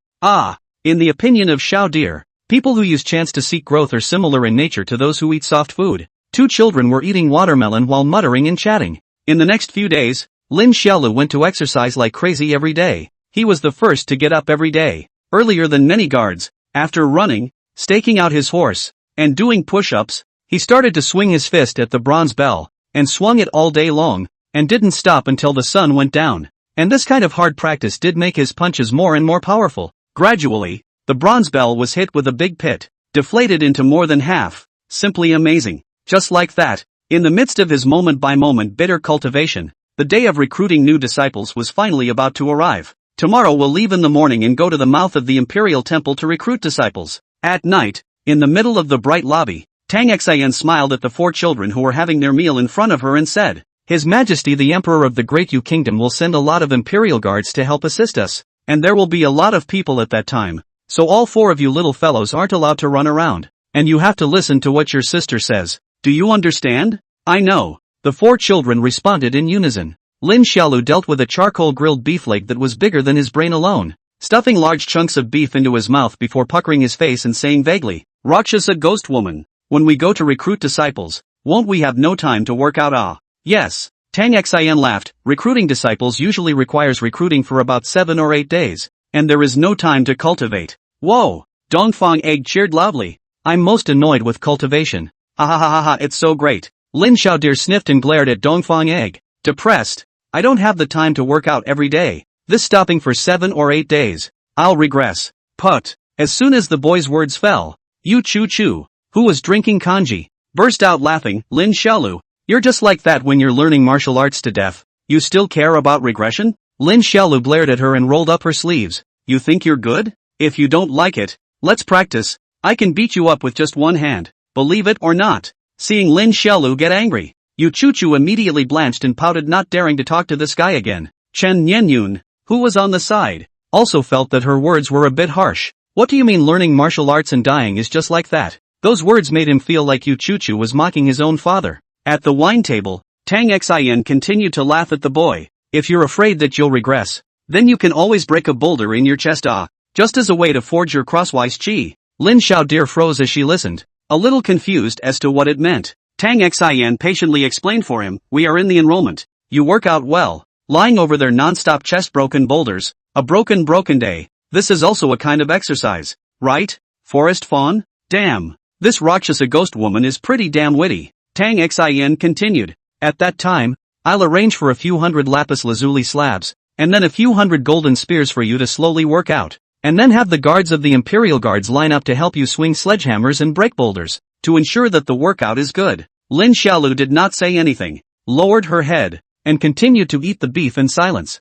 In the opinion of Xiaodeer, people who use chance to seek growth are similar in nature to those who eat soft food. Two children were eating watermelon while muttering and chatting. In the next few days, Lin Xiaolu went to exercise like crazy every day. He was the first to get up every day, earlier than many guards. After running, staking out his horse, and doing push-ups, he started to swing his fist at the bronze bell, and swung it all day long, and didn't stop until the sun went down. And this kind of hard practice did make his punches more and more powerful. Gradually, the bronze bell was hit with a big pit, deflated into more than half. Simply amazing. Just like that, in the midst of his moment-by-moment bitter cultivation, the day of recruiting new disciples was finally about to arrive. Tomorrow we'll leave in the morning and go to the mouth of the Imperial Temple to recruit disciples. At night, in the middle of the bright lobby, Tang Xian smiled at the 4 children who were having their meal in front of her and said, His Majesty the Emperor of the Great Yu Kingdom will send a lot of Imperial guards to help assist us, and there will be a lot of people at that time, so all 4 of you little fellows aren't allowed to run around, and you have to listen to what your sister says. Do you understand? I know. The 4 children responded in unison. Lin Xiaolu dealt with a charcoal grilled beef leg that was bigger than his brain alone, stuffing large chunks of beef into his mouth before puckering his face and saying vaguely, Rakshasa ghost woman, when we go to recruit disciples, won't we have no time to work out? Yes. Tang Xian laughed. Recruiting disciples usually requires recruiting for about 7 or 8 days, and there is no time to cultivate. Whoa! Dongfang Egg cheered loudly. I'm most annoyed with cultivation. Ha, it's so great. Lin Xiaodeer sniffed and glared at Dongfang Egg. Depressed. I don't have the time to work out every day. This stopping for 7 or 8 days. I'll regress. Put. As soon as the boy's words fell, Yu Chu, who was drinking kanji, burst out laughing. Lin Xiaolu, you're just like that when you're learning martial arts to death. You still care about regression? Lin Xiaolu glared at her and rolled up her sleeves. You think you're good? If you don't like it, let's practice. I can beat you up with just one hand. Believe it or not. Seeing Lin Xiaolu get angry, Yu Chu immediately blanched and pouted, not daring to talk to this guy again. Chen Nianyun, who was on the side, also felt that her words were a bit harsh. What do you mean learning martial arts and dying is just like that? Those words made him feel like Yu Chu was mocking his own father. At the wine table, Tang Xian continued to laugh at the boy. If you're afraid that you'll regress, then you can always break a boulder in your chest, just as a way to forge your crosswise chi. Lin Xiaodeer froze as she listened, a little confused as to what it meant. Tang Xian patiently explained for him, we are in the enrollment. You work out well, lying over their non-stop chest broken boulders, a broken day. This is also a kind of exercise, right? Forest fawn? Damn. This Rakshasa ghost woman is pretty damn witty. Tang Xian continued. At that time, I'll arrange for a few hundred lapis lazuli slabs, and then a few hundred golden spears for you to slowly work out, and then have the guards of the Imperial Guards line up to help you swing sledgehammers and break boulders, to ensure that the workout is good. Lin Xiaolu did not say anything, lowered her head, and continued to eat the beef in silence.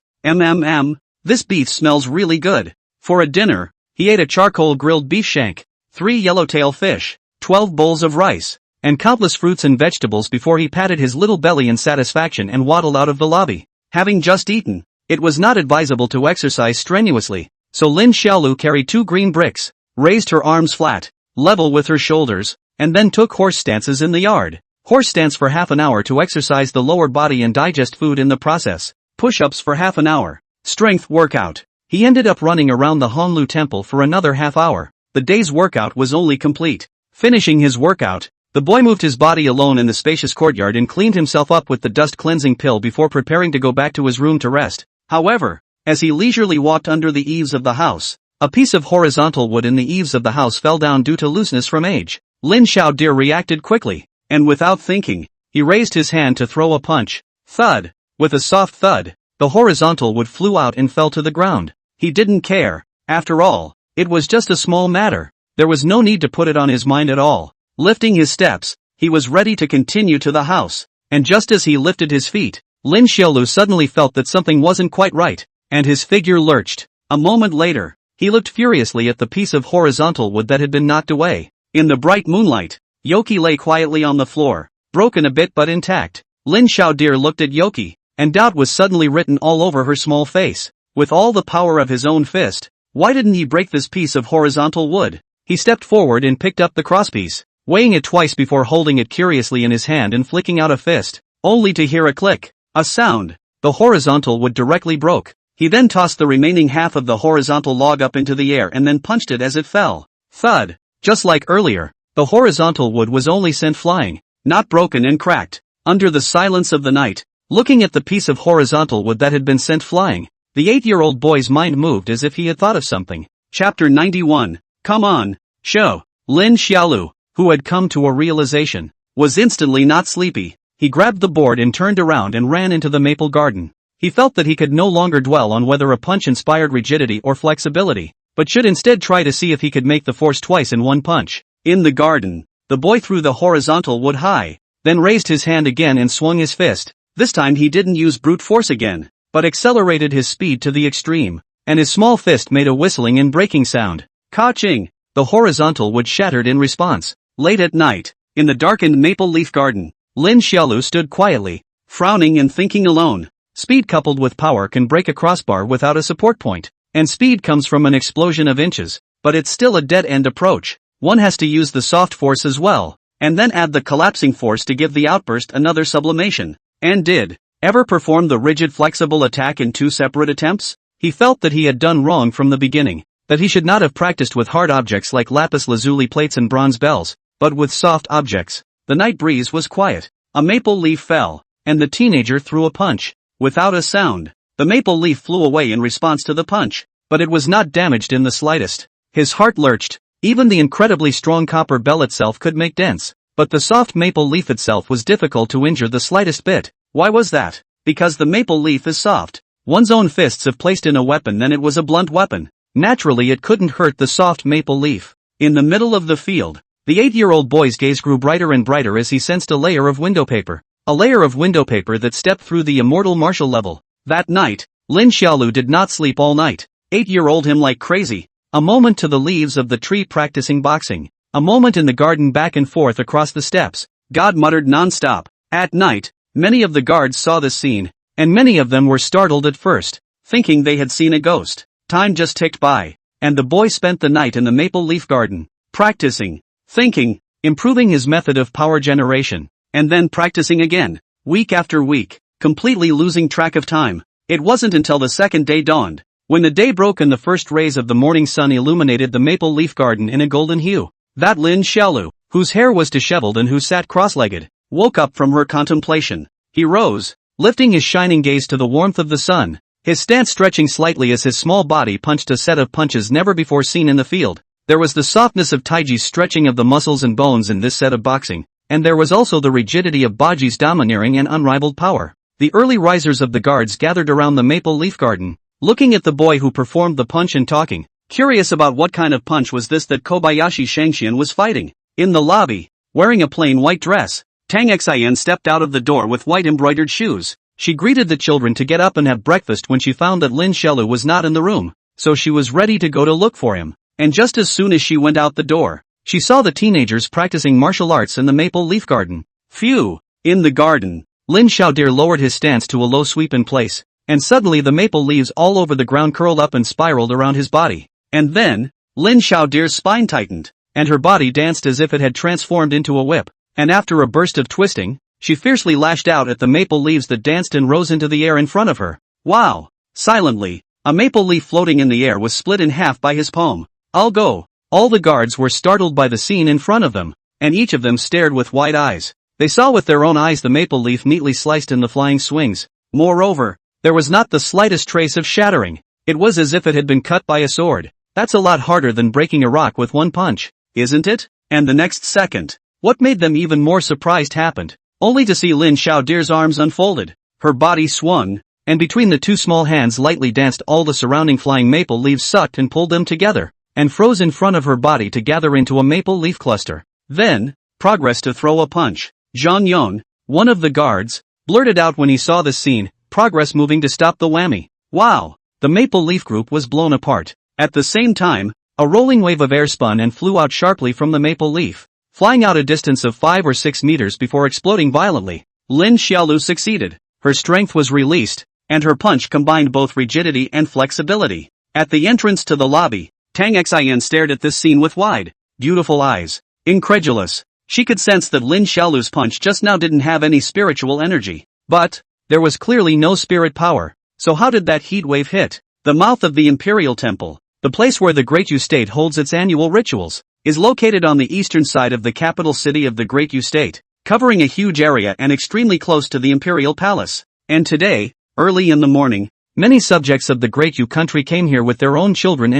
This beef smells really good. For a dinner, he ate a charcoal grilled beef shank, 3 yellowtail fish, 12 bowls of rice, and countless fruits and vegetables before he patted his little belly in satisfaction and waddled out of the lobby. Having just eaten, it was not advisable to exercise strenuously, so Lin Xiaolu carried 2 green bricks, raised her arms flat, level with her shoulders, and then took horse stances in the yard. Horse stance for half an hour to exercise the lower body and digest food in the process. Push-ups for half an hour. Strength workout. He ended up running around the Honlu temple for another half hour. The day's workout was only complete. Finishing his workout, the boy moved his body alone in the spacious courtyard and cleaned himself up with the dust cleansing pill before preparing to go back to his room to rest. However, as he leisurely walked under the eaves of the house, a piece of horizontal wood in the eaves of the house fell down due to looseness from age. Lin Xiaodeer reacted quickly, and without thinking, he raised his hand to throw a punch. Thud! With a soft thud, the horizontal wood flew out and fell to the ground. He didn't care. After all, it was just a small matter. There was no need to put it on his mind at all. Lifting his steps, he was ready to continue to the house. And just as he lifted his feet, Lin Xiaolu suddenly felt that something wasn't quite right, and his figure lurched. A moment later, he looked furiously at the piece of horizontal wood that had been knocked away. In the bright moonlight, Yoki lay quietly on the floor, broken a bit but intact. Lin Xiaodir looked at Yoki, and doubt was suddenly written all over her small face. With all the power of his own fist, why didn't he break this piece of horizontal wood? He stepped forward and picked up the crosspiece, weighing it twice before holding it curiously in his hand and flicking out a fist, only to hear a click, a sound. The horizontal wood directly broke. He then tossed the remaining half of the horizontal log up into the air and then punched it as it fell. Thud. Just like earlier, the horizontal wood was only sent flying, not broken and cracked. Under the silence of the night, looking at the piece of horizontal wood that had been sent flying, the 8-year-old boy's mind moved as if he had thought of something. Chapter 91. Come on, show. Lin Xiaolu, who had come to a realization, was instantly not sleepy. He grabbed the board and turned around and ran into the maple garden. He felt that he could no longer dwell on whether a punch inspired rigidity or flexibility, but should instead try to see if he could make the force twice in one punch. In the garden, the boy threw the horizontal wood high, then raised his hand again and swung his fist. This time he didn't use brute force again, but accelerated his speed to the extreme, and his small fist made a whistling and breaking sound. Ka-ching! The horizontal wood shattered in response. Late at night, in the darkened maple leaf garden, Lin Xiaolu stood quietly, frowning and thinking alone. Speed coupled with power can break a crossbar without a support point, and speed comes from an explosion of inches, but it's still a dead-end approach. One has to use the soft force as well, and then add the collapsing force to give the outburst another sublimation. And did ever perform the rigid flexible attack in 2 separate attempts? He felt that he had done wrong from the beginning, that he should not have practiced with hard objects like lapis lazuli plates and bronze bells, but with soft objects. The night breeze was quiet. A maple leaf fell, and the teenager threw a punch. Without a sound, the maple leaf flew away in response to the punch, but it was not damaged in the slightest. His heart lurched. Even the incredibly strong copper bell itself could make dents, but the soft maple leaf itself was difficult to injure the slightest bit. Why was that? Because the maple leaf is soft. One's own fists if placed in a weapon, then it was a blunt weapon. Naturally it couldn't hurt the soft maple leaf. In the middle of the field, the 8-year-old boy's gaze grew brighter and brighter as he sensed a layer of window paper. A layer of window paper that stepped through the immortal martial level. That night, Lin Xiaolu did not sleep all night. 8-year-old him like crazy. A moment to the leaves of the tree practicing boxing. A moment in the garden back and forth across the steps. God muttered non-stop. At night, many of the guards saw this scene, and many of them were startled at first, thinking they had seen a ghost. Time just ticked by, and the boy spent the night in the maple leaf garden, practicing, thinking, improving his method of power generation, and then practicing again, week after week, completely losing track of time. It wasn't until the second day dawned, when the day broke and the first rays of the morning sun illuminated the maple leaf garden in a golden hue, that Lin Xiaolu, whose hair was disheveled and who sat cross-legged, woke up from her contemplation. He rose, lifting his shining gaze to the warmth of the sun, his stance stretching slightly as his small body punched a set of punches never before seen in the field. There was the softness of Taiji's stretching of the muscles and bones in this set of boxing, and there was also the rigidity of Baji's domineering and unrivaled power. The early risers of the guards gathered around the maple leaf garden, looking at the boy who performed the punch and talking, curious about what kind of punch was this that Kobayashi Shangxian was fighting. In the lobby, wearing a plain white dress, Tang Xian stepped out of the door with white embroidered shoes. She greeted the children to get up and have breakfast when she found that Lin Xiaolu was not in the room, so she was ready to go to look for him. And just as soon as she went out the door, she saw the teenagers practicing martial arts in the maple leaf garden. Phew! In the garden, Lin Xiaodir lowered his stance to a low sweep in place, and suddenly the maple leaves all over the ground curled up and spiraled around his body. And then, Lin Xiaodir's spine tightened, and her body danced as if it had transformed into a whip, and after a burst of twisting, she fiercely lashed out at the maple leaves that danced and rose into the air in front of her. Wow! Silently, a maple leaf floating in the air was split in half by his palm. I'll go. All the guards were startled by the scene in front of them, and each of them stared with wide eyes. They saw with their own eyes the maple leaf neatly sliced in the flying swings. Moreover, there was not the slightest trace of shattering. It was as if it had been cut by a sword. That's a lot harder than breaking a rock with one punch, isn't it? And the next second, what made them even more surprised happened, only to see Lin Xiaodir's arms unfolded. her body swung, and between the two small hands lightly danced all the surrounding flying maple leaves sucked and pulled them together, and froze in front of her body to gather into a maple leaf cluster. Then, progress to throw a punch. Zhang Yong, one of the guards, blurted out when he saw this scene, progress moving to stop the whammy. Wow! The maple leaf group was blown apart. At the same time, a rolling wave of air spun and flew out sharply from the maple leaf, flying out a distance of 5 or 6 meters before exploding violently. Lin Xiaolu succeeded. Her strength was released, and her punch combined both rigidity and flexibility. At the entrance to the lobby, Tang Xian stared at this scene with wide, beautiful eyes. Incredulous. She could sense that Lin Xiaolu's punch just now didn't have any spiritual energy. But, there was clearly no spirit power. So how did that heat wave hit? The mouth of the Imperial Temple, the place where the Great Yu State holds its annual rituals, is located on the eastern side of the capital city of the Great Yu State, covering a huge area and extremely close to the Imperial Palace. And today, early in the morning, many subjects of the Great Yu country came here with their own children,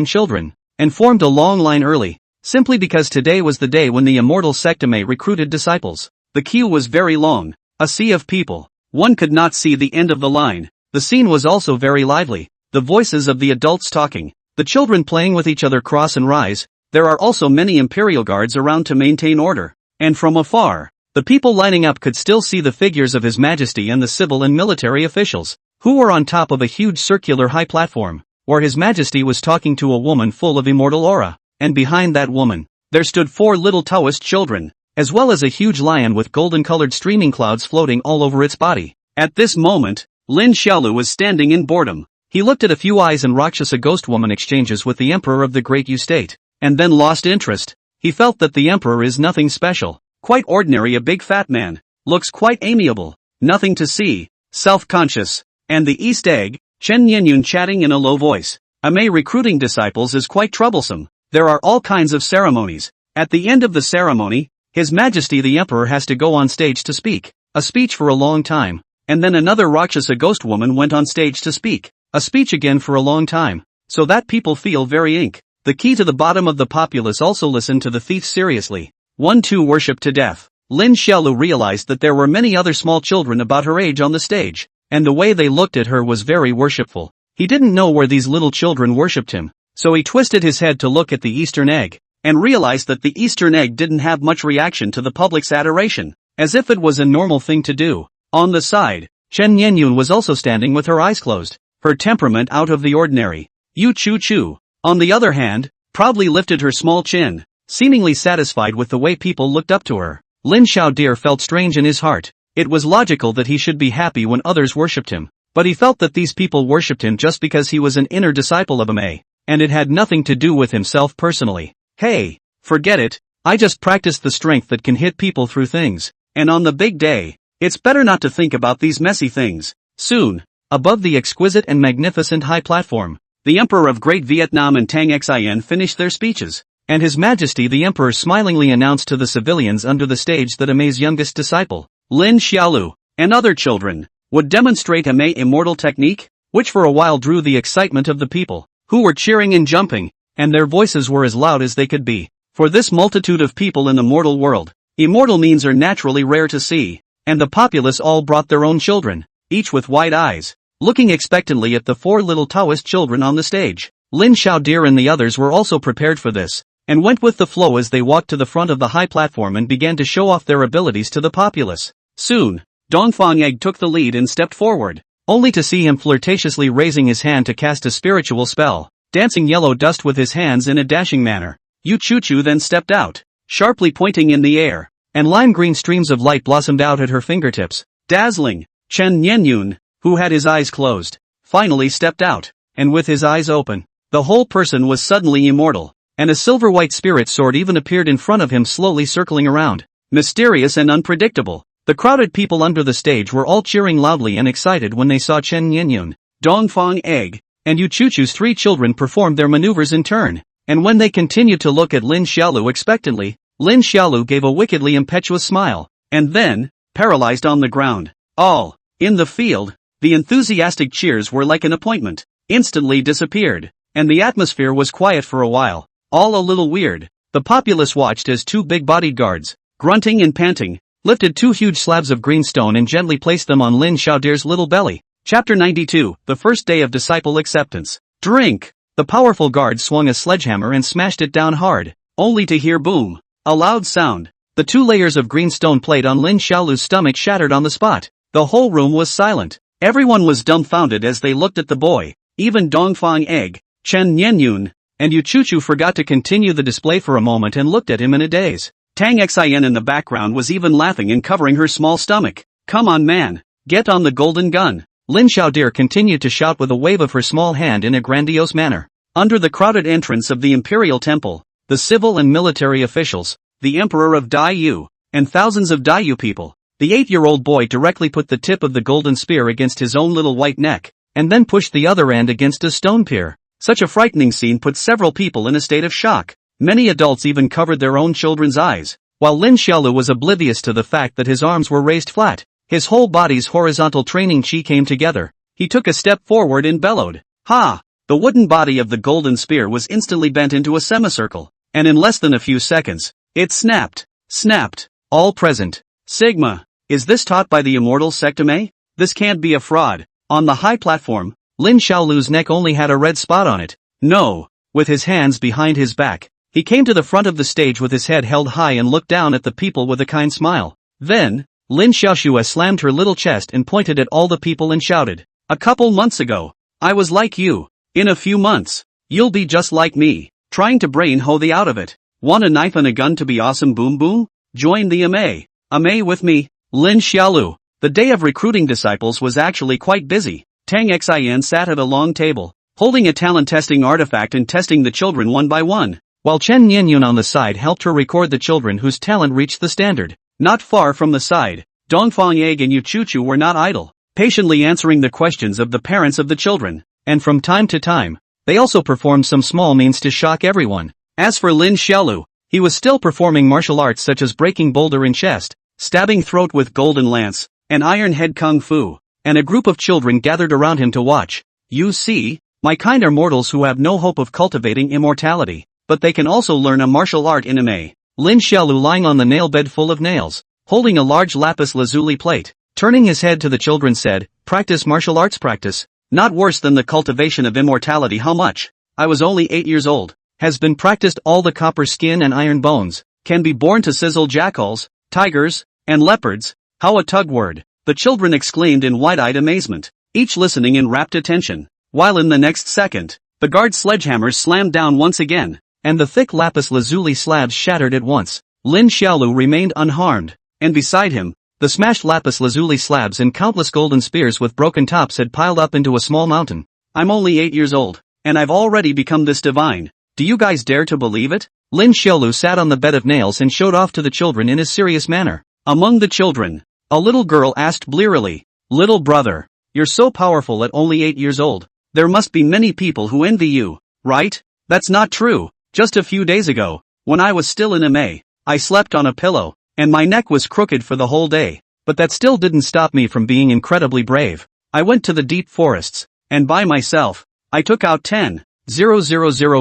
and formed a long line early, simply because today was the day when the immortal Sectame recruited disciples. The queue was very long, a sea of people. One could not see the end of the line. The scene was also very lively, the voices of the adults talking, the children playing with each other cross and rise. There are also many imperial guards around to maintain order, and from afar, the people lining up could still see the figures of His Majesty and the civil and military officials, who were on top of a huge circular high platform, where His Majesty was talking to a woman full of immortal aura, and behind that woman, there stood 4 little Taoist children, as well as a huge lion with golden-colored streaming clouds floating all over its body. At this moment, Lin Xiaolu was standing in boredom. He looked at a few eyes and Rakshasa ghost woman exchanges with the Emperor of the Great Yu State, and then lost interest. He felt that the Emperor is nothing special, quite ordinary, a big fat man, looks quite amiable, nothing to see, self-conscious, and the East Egg, Chen Yenyun chatting in a low voice. Amei recruiting disciples is quite troublesome. There are all kinds of ceremonies. At the end of the ceremony, His Majesty the Emperor has to go on stage to speak, a speech for a long time, and then another Rakshasa ghost woman went on stage to speak, a speech again for a long time, so that people feel very ink. The key to the bottom of the populace also listened to the thief seriously. 1-2 worshipped to death. Lin Xiaolu realized that there were many other small children about her age on the stage, and the way they looked at her was very worshipful. He didn't know where these little children worshipped him, so he twisted his head to look at the Eastern Egg, and realized that the Eastern Egg didn't have much reaction to the public's adoration, as if it was a normal thing to do. On the side, Chen Yenyun was also standing with her eyes closed, her temperament out of the ordinary. Yu Chu Chu, on the other hand, proudly lifted her small chin, seemingly satisfied with the way people looked up to her. Lin Xiaodir felt strange in his heart. It was logical that he should be happy when others worshipped him, but he felt that these people worshipped him just because he was an inner disciple of Amei, and it had nothing to do with himself personally. Hey, forget it, I just practiced the strength that can hit people through things, and on the big day, it's better not to think about these messy things. Soon, above the exquisite and magnificent high platform, the Emperor of Great Vietnam and Tang Xian finished their speeches, and His Majesty the Emperor smilingly announced to the civilians under the stage that Amei's youngest disciple, Lin Xiaolu, and other children, would demonstrate Amei immortal technique, which for a while drew the excitement of the people, who were cheering and jumping, and their voices were as loud as they could be. For this multitude of people in the mortal world, immortal means are naturally rare to see, and the populace all brought their own children, each with wide eyes, looking expectantly at the 4 little Taoist children on the stage. Lin Xiaodir and the others were also prepared for this, and went with the flow as they walked to the front of the high platform and began to show off their abilities to the populace. Soon, Dongfang Egg took the lead and stepped forward, only to see him flirtatiously raising his hand to cast a spiritual spell, dancing yellow dust with his hands in a dashing manner. Yu Chu then stepped out, sharply pointing in the air, and lime green streams of light blossomed out at her fingertips. Dazzling. Chen Yenyun, who had his eyes closed, finally stepped out, and with his eyes open, the whole person was suddenly immortal, and a silver-white spirit sword even appeared in front of him, slowly circling around, mysterious and unpredictable. The crowded people under the stage were all cheering loudly and excited when they saw Chen Yenyun, Dongfang Egg, and Yu Chuchu's 3 children perform their maneuvers in turn, and when they continued to look at Lin Xiaolu expectantly, Lin Xiaolu gave a wickedly impetuous smile, and then, paralyzed on the ground. All, in the field, the enthusiastic cheers were like an appointment, instantly disappeared, and the atmosphere was quiet for a while, all a little weird. The populace watched as 2 big-bodied guards, grunting and panting, lifted 2 huge slabs of green stone and gently placed them on Lin Xiaodir's little belly. Chapter 92, The First Day of Disciple Acceptance. Drink! The powerful guard swung a sledgehammer and smashed it down hard, only to hear boom. A loud sound. The 2 layers of green stone plate on Lin Xiaolu's stomach shattered on the spot. The whole room was silent. Everyone was dumbfounded as they looked at the boy. Even Dongfang Egg, Chen Nianyun, and Yu Chuchu forgot to continue the display for a moment and looked at him in a daze. Tang Xian in the background was even laughing and covering her small stomach. Come on man, get on the golden gun. Lin Xiaodir continued to shout with a wave of her small hand in a grandiose manner. Under the crowded entrance of the imperial temple, the civil and military officials, the emperor of Daiyu, and thousands of Daiyu people, the 8-year-old boy directly put the tip of the golden spear against his own little white neck, and then pushed the other end against a stone pier. Such a frightening scene put several people in a state of shock. Many adults even covered their own children's eyes, while Lin Xiaolu was oblivious to the fact that his arms were raised flat. His whole body's horizontal training chi came together. He took a step forward and bellowed. Ha! The wooden body of the golden spear was instantly bent into a semicircle, and in less than a few seconds, it snapped. Snapped. All present. Sigma. Is this taught by the immortal Sectame? This can't be a fraud. On the high platform, Lin Xiaolu's neck only had a red spot on it. No. With his hands behind his back, he came to the front of the stage with his head held high and looked down at the people with a kind smile. Then, Lin Xiaoxue slammed her little chest and pointed at all the people and shouted. A couple months ago, I was like you. In a few months, you'll be just like me, trying to brain hoe the out of it. Want a knife and a gun to be awesome boom boom? Join the AMA. AMA with me. Lin Xiaolu. The day of recruiting disciples was actually quite busy. Tang Xian sat at a long table, holding a talent testing artifact and testing the children one by one, while Chen Nianyun on the side helped her record the children whose talent reached the standard. Not far from the side, Dongfang Egg and Yu Chuchu were not idle, patiently answering the questions of the parents of the children, and from time to time, they also performed some small means to shock everyone. As for Lin Xiaolu, he was still performing martial arts such as breaking boulder in chest, stabbing throat with golden lance, and iron head kung fu, and a group of children gathered around him to watch. You see, my kind are mortals who have no hope of cultivating immortality, but they can also learn a martial art in anime. Lin Xiaolu lying on the nail bed full of nails, holding a large lapis lazuli plate, turning his head to the children said, practice martial arts practice. Not worse than the cultivation of immortality. How much? I was only 8 years old. Has been practiced all the copper skin and iron bones, can be born to sizzle jackals, tigers, and leopards. How a tug word. The children exclaimed in wide-eyed amazement, each listening in rapt attention, while in the next second, the guard's sledgehammers slammed down once again, and the thick lapis lazuli slabs shattered at once. Lin Xiaolu remained unharmed, and beside him, the smashed lapis lazuli slabs and countless golden spears with broken tops had piled up into a small mountain. I'm only 8 years old, and I've already become this divine. Do you guys dare to believe it? Lin Xiaolu sat on the bed of nails and showed off to the children in his serious manner. Among the children, a little girl asked blearily, Little brother, you're so powerful at only 8 years old. There must be many people who envy you, right? That's not true. Just a few days ago, when I was still in May, I slept on a pillow, and my neck was crooked for the whole day. But that still didn't stop me from being incredibly brave. I went to the deep forests, and by myself, I took out 10,000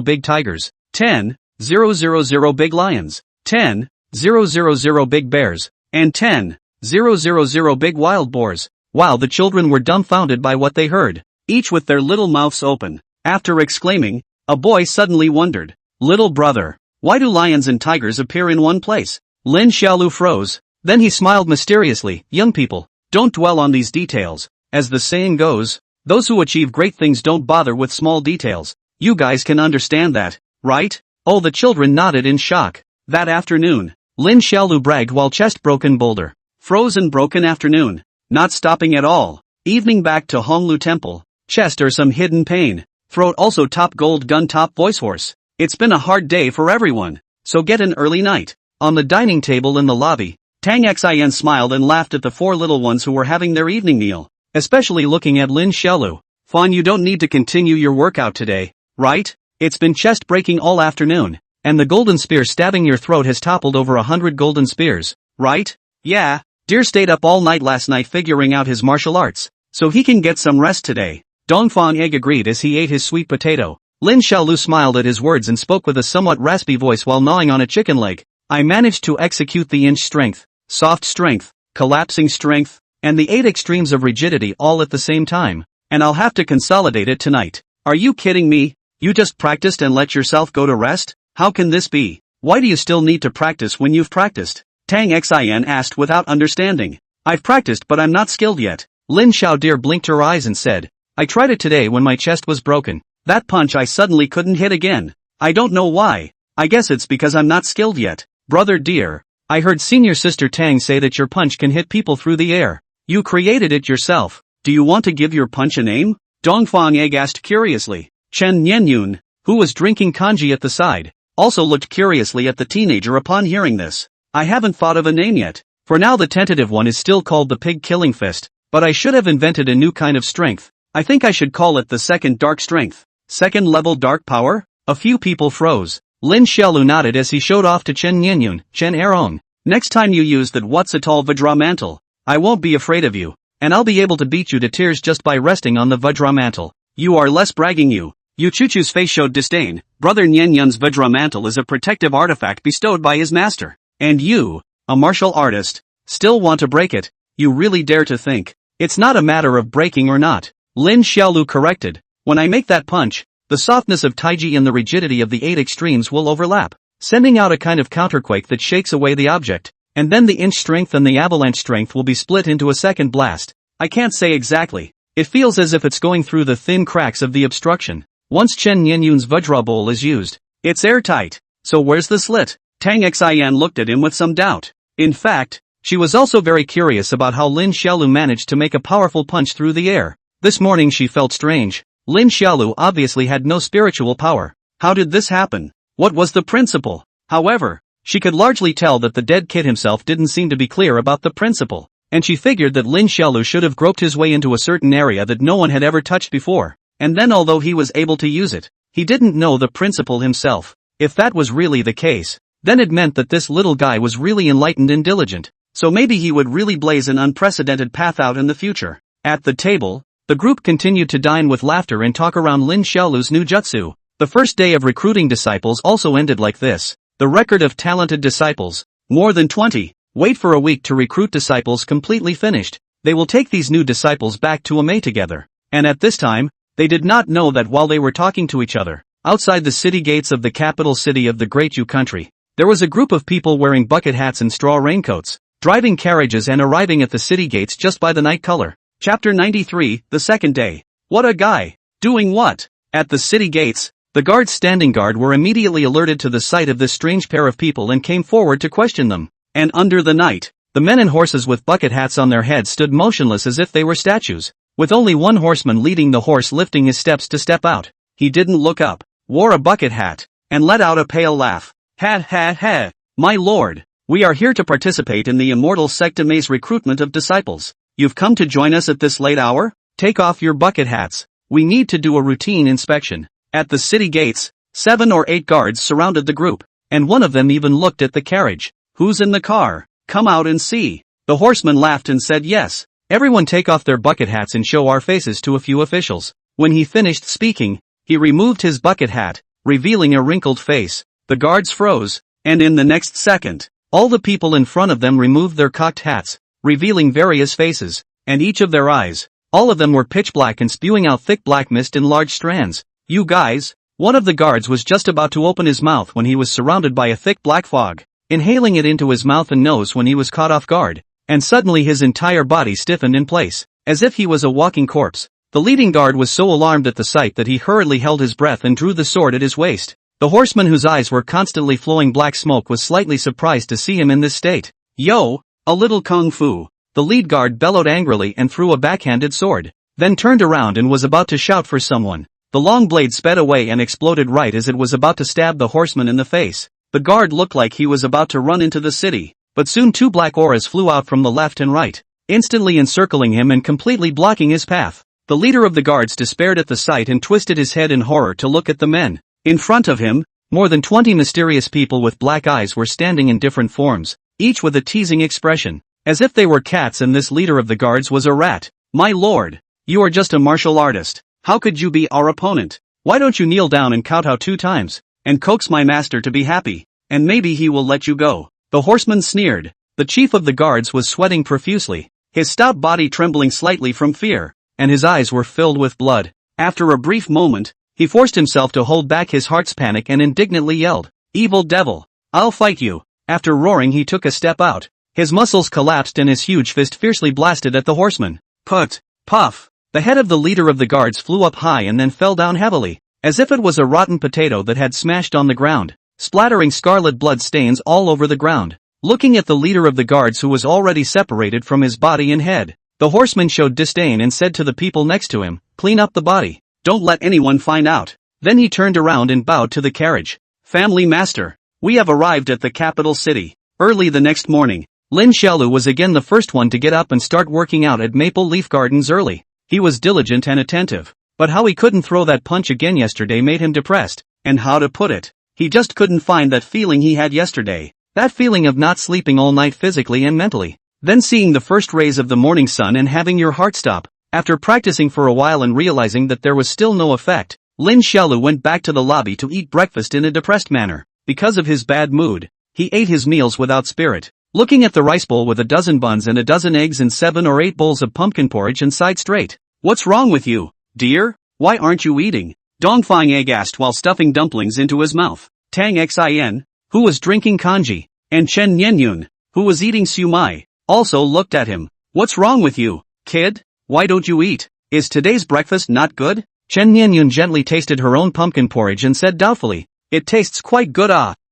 big tigers, 10,000 big lions, 10,000 big bears, and 10,000 big wild boars. Wow, the children were dumbfounded by what they heard, each with their little mouths open. After exclaiming, a boy suddenly wondered, Little brother, why do lions and tigers appear in one place? Lin Xiaolu froze. Then he smiled mysteriously. Young people, don't dwell on these details. As the saying goes, those who achieve great things don't bother with small details. You guys can understand that, right? Oh, the children nodded in shock. That afternoon, Lin Xiaolu bragged while chest broken boulder. Frozen broken afternoon. Not stopping at all. Evening back to Honglu Temple. Chest or some hidden pain. Throat also top gold gun top voice horse. It's been a hard day for everyone. So get an early night. On the dining table in the lobby, Tang Xian smiled and laughed at the 4 little ones who were having their evening meal, especially looking at Lin Xiaolu. Fawn, you don't need to continue your workout today, right? It's been chest breaking all afternoon, and the golden spear stabbing your throat has toppled over 100 golden spears, right? Yeah, Deer stayed up all night last night figuring out his martial arts, so he can get some rest today. Dongfang Egg agreed as he ate his sweet potato. Lin Xiaolu smiled at his words and spoke with a somewhat raspy voice while gnawing on a chicken leg. I managed to execute the inch strength. soft strength, collapsing strength, and the 8 extremes of rigidity all at the same time. And I'll have to consolidate it tonight. Are you kidding me? You just practiced and let yourself go to rest? How can this be? Why do you still need to practice when you've practiced? Tang Xin asked without understanding. I've practiced but I'm not skilled yet. Lin Xiaodir blinked her eyes and said, I tried it today when my chest was broken. That punch I suddenly couldn't hit again. I don't know why. I guess it's because I'm not skilled yet. Brother dear, I heard senior sister Tang say that your punch can hit people through the air. You created it yourself. Do you want to give your punch a name? Dongfang Egg asked curiously. Chen Nianyun, who was drinking kanji at the side, also looked curiously at the teenager upon hearing this. I haven't thought of a name yet. For now the tentative one is still called the Pig Killing Fist, but I should have invented a new kind of strength. I think I should call it the second dark strength. Second level dark power? A few people froze. Lin Xiaolu nodded as he showed off to Chen Nianyun, Chen Erong. Next time you use that what's a tall Vajramantle, I won't be afraid of you, and I'll be able to beat you to tears just by resting on the Vajramantle. You are less bragging you. Yu Chuchu's face showed disdain. Brother Nianyun's Vajramantle is a protective artifact bestowed by his master. And you, a martial artist, still want to break it? You really dare to think? It's not a matter of breaking or not. Lin Xiaolu corrected. When I make that punch, the softness of Taiji and the rigidity of the 8 extremes will overlap, sending out a kind of counterquake that shakes away the object, and then the inch strength and the avalanche strength will be split into a second blast. I can't say exactly. It feels as if it's going through the thin cracks of the obstruction. Once Chen Nianyun's Vajra bowl is used, it's airtight. So where's the slit? Tang Xian looked at him with some doubt. In fact, she was also very curious about how Lin Xiaolu managed to make a powerful punch through the air. This morning she felt strange. Lin Xiaolu obviously had no spiritual power. How did this happen? What was the principle? However, she could largely tell that the dead kid himself didn't seem to be clear about the principle, and she figured that Lin Xiaolu should have groped his way into a certain area that no one had ever touched before, and then although he was able to use it, he didn't know the principle himself. If that was really the case, then it meant that this little guy was really enlightened and diligent, so maybe he would really blaze an unprecedented path out in the future. At the table, the group continued to dine with laughter and talk around Lin Xiaolu's new jutsu. The first day of recruiting disciples also ended like this. The record of talented disciples, more than 20, wait for a week to recruit disciples completely finished. They will take these new disciples back to Amei together. And at this time, they did not know that while they were talking to each other, outside the city gates of the capital city of the Great Yu country, there was a group of people wearing bucket hats and straw raincoats, driving carriages and arriving at the city gates just by the night color. Chapter 93, the second day. What a guy! Doing what? At the city gates, the guards standing guard were immediately alerted to the sight of this strange pair of people and came forward to question them. And under the night, the men and horses with bucket hats on their heads stood motionless as if they were statues, with only one horseman leading the horse lifting his steps to step out. He didn't look up, wore a bucket hat, and let out a pale laugh. Ha ha ha! My lord, we are here to participate in the immortal sect Amei's recruitment of disciples. You've come to join us at this late hour? Take off your bucket hats. We need to do a routine inspection. At the city gates, 7 or 8 guards surrounded the group, and one of them even looked at the carriage. Who's in the car? Come out and see. The horseman laughed and said yes. Everyone take off their bucket hats and show our faces to a few officials. When he finished speaking, he removed his bucket hat, revealing a wrinkled face. The guards froze, and in the next second, all the people in front of them removed their cocked hats, revealing various faces, and each of their eyes. All of them were pitch black and spewing out thick black mist in large strands. You guys, one of the guards was just about to open his mouth when he was surrounded by a thick black fog, inhaling it into his mouth and nose when he was caught off guard, and suddenly his entire body stiffened in place, as if he was a walking corpse. The leading guard was so alarmed at the sight that he hurriedly held his breath and drew the sword at his waist. The horseman whose eyes were constantly flowing black smoke was slightly surprised to see him in this state. Yo, a little kung fu. The lead guard bellowed angrily and threw a backhanded sword, then turned around and was about to shout for someone. The long blade sped away and exploded right as it was about to stab the horseman in the face. The guard looked like he was about to run into the city, but soon 2 black auras flew out from the left and right, instantly encircling him and completely blocking his path. The leader of the guards despaired at the sight and twisted his head in horror to look at the men. In front of him, more than 20 mysterious people with black eyes were standing in different forms, each with a teasing expression, as if they were cats and this leader of the guards was a rat. My lord, you are just a martial artist. How could you be our opponent? Why don't you kneel down and kowtow 2 times, and coax my master to be happy, and maybe he will let you go. The horseman sneered. The chief of the guards was sweating profusely, his stout body trembling slightly from fear, and his eyes were filled with blood. After a brief moment, he forced himself to hold back his heart's panic and indignantly yelled, "Evil devil! I'll fight you!" After roaring, he took a step out. His muscles collapsed and his huge fist fiercely blasted at the horseman. Put! Puff! The head of the leader of the guards flew up high and then fell down heavily, as if it was a rotten potato that had smashed on the ground, splattering scarlet blood stains all over the ground. Looking at the leader of the guards who was already separated from his body and head, the horseman showed disdain and said to the people next to him, "Clean up the body. Don't let anyone find out." Then he turned around and bowed to the carriage. "Family master, we have arrived at the capital city." Early the next morning, Lin Xiaolu was again the first one to get up and start working out at Maple Leaf Gardens early. He was diligent and attentive, but how he couldn't throw that punch again yesterday made him depressed, and how to put it, he just couldn't find that feeling he had yesterday, that feeling of not sleeping all night physically and mentally, then seeing the first rays of the morning sun and having your heart stop. After practicing for a while and realizing that there was still no effect, Lin Xiaolu went back to the lobby to eat breakfast in a depressed manner. Because of his bad mood, he ate his meals without spirit, looking at the rice bowl with a dozen buns and a dozen eggs and 7 or 8 bowls of pumpkin porridge and sighed straight. "What's wrong with you, dear? Why aren't you eating?" Dongfang Egg asked while stuffing dumplings into his mouth. Tang Xin, who was drinking kanji, and Chen Nianyun, who was eating siumai, also looked at him. "What's wrong with you, kid? Why don't you eat? Is today's breakfast not good?" Chen Nianyun gently tasted her own pumpkin porridge and said doubtfully, "It tastes quite good,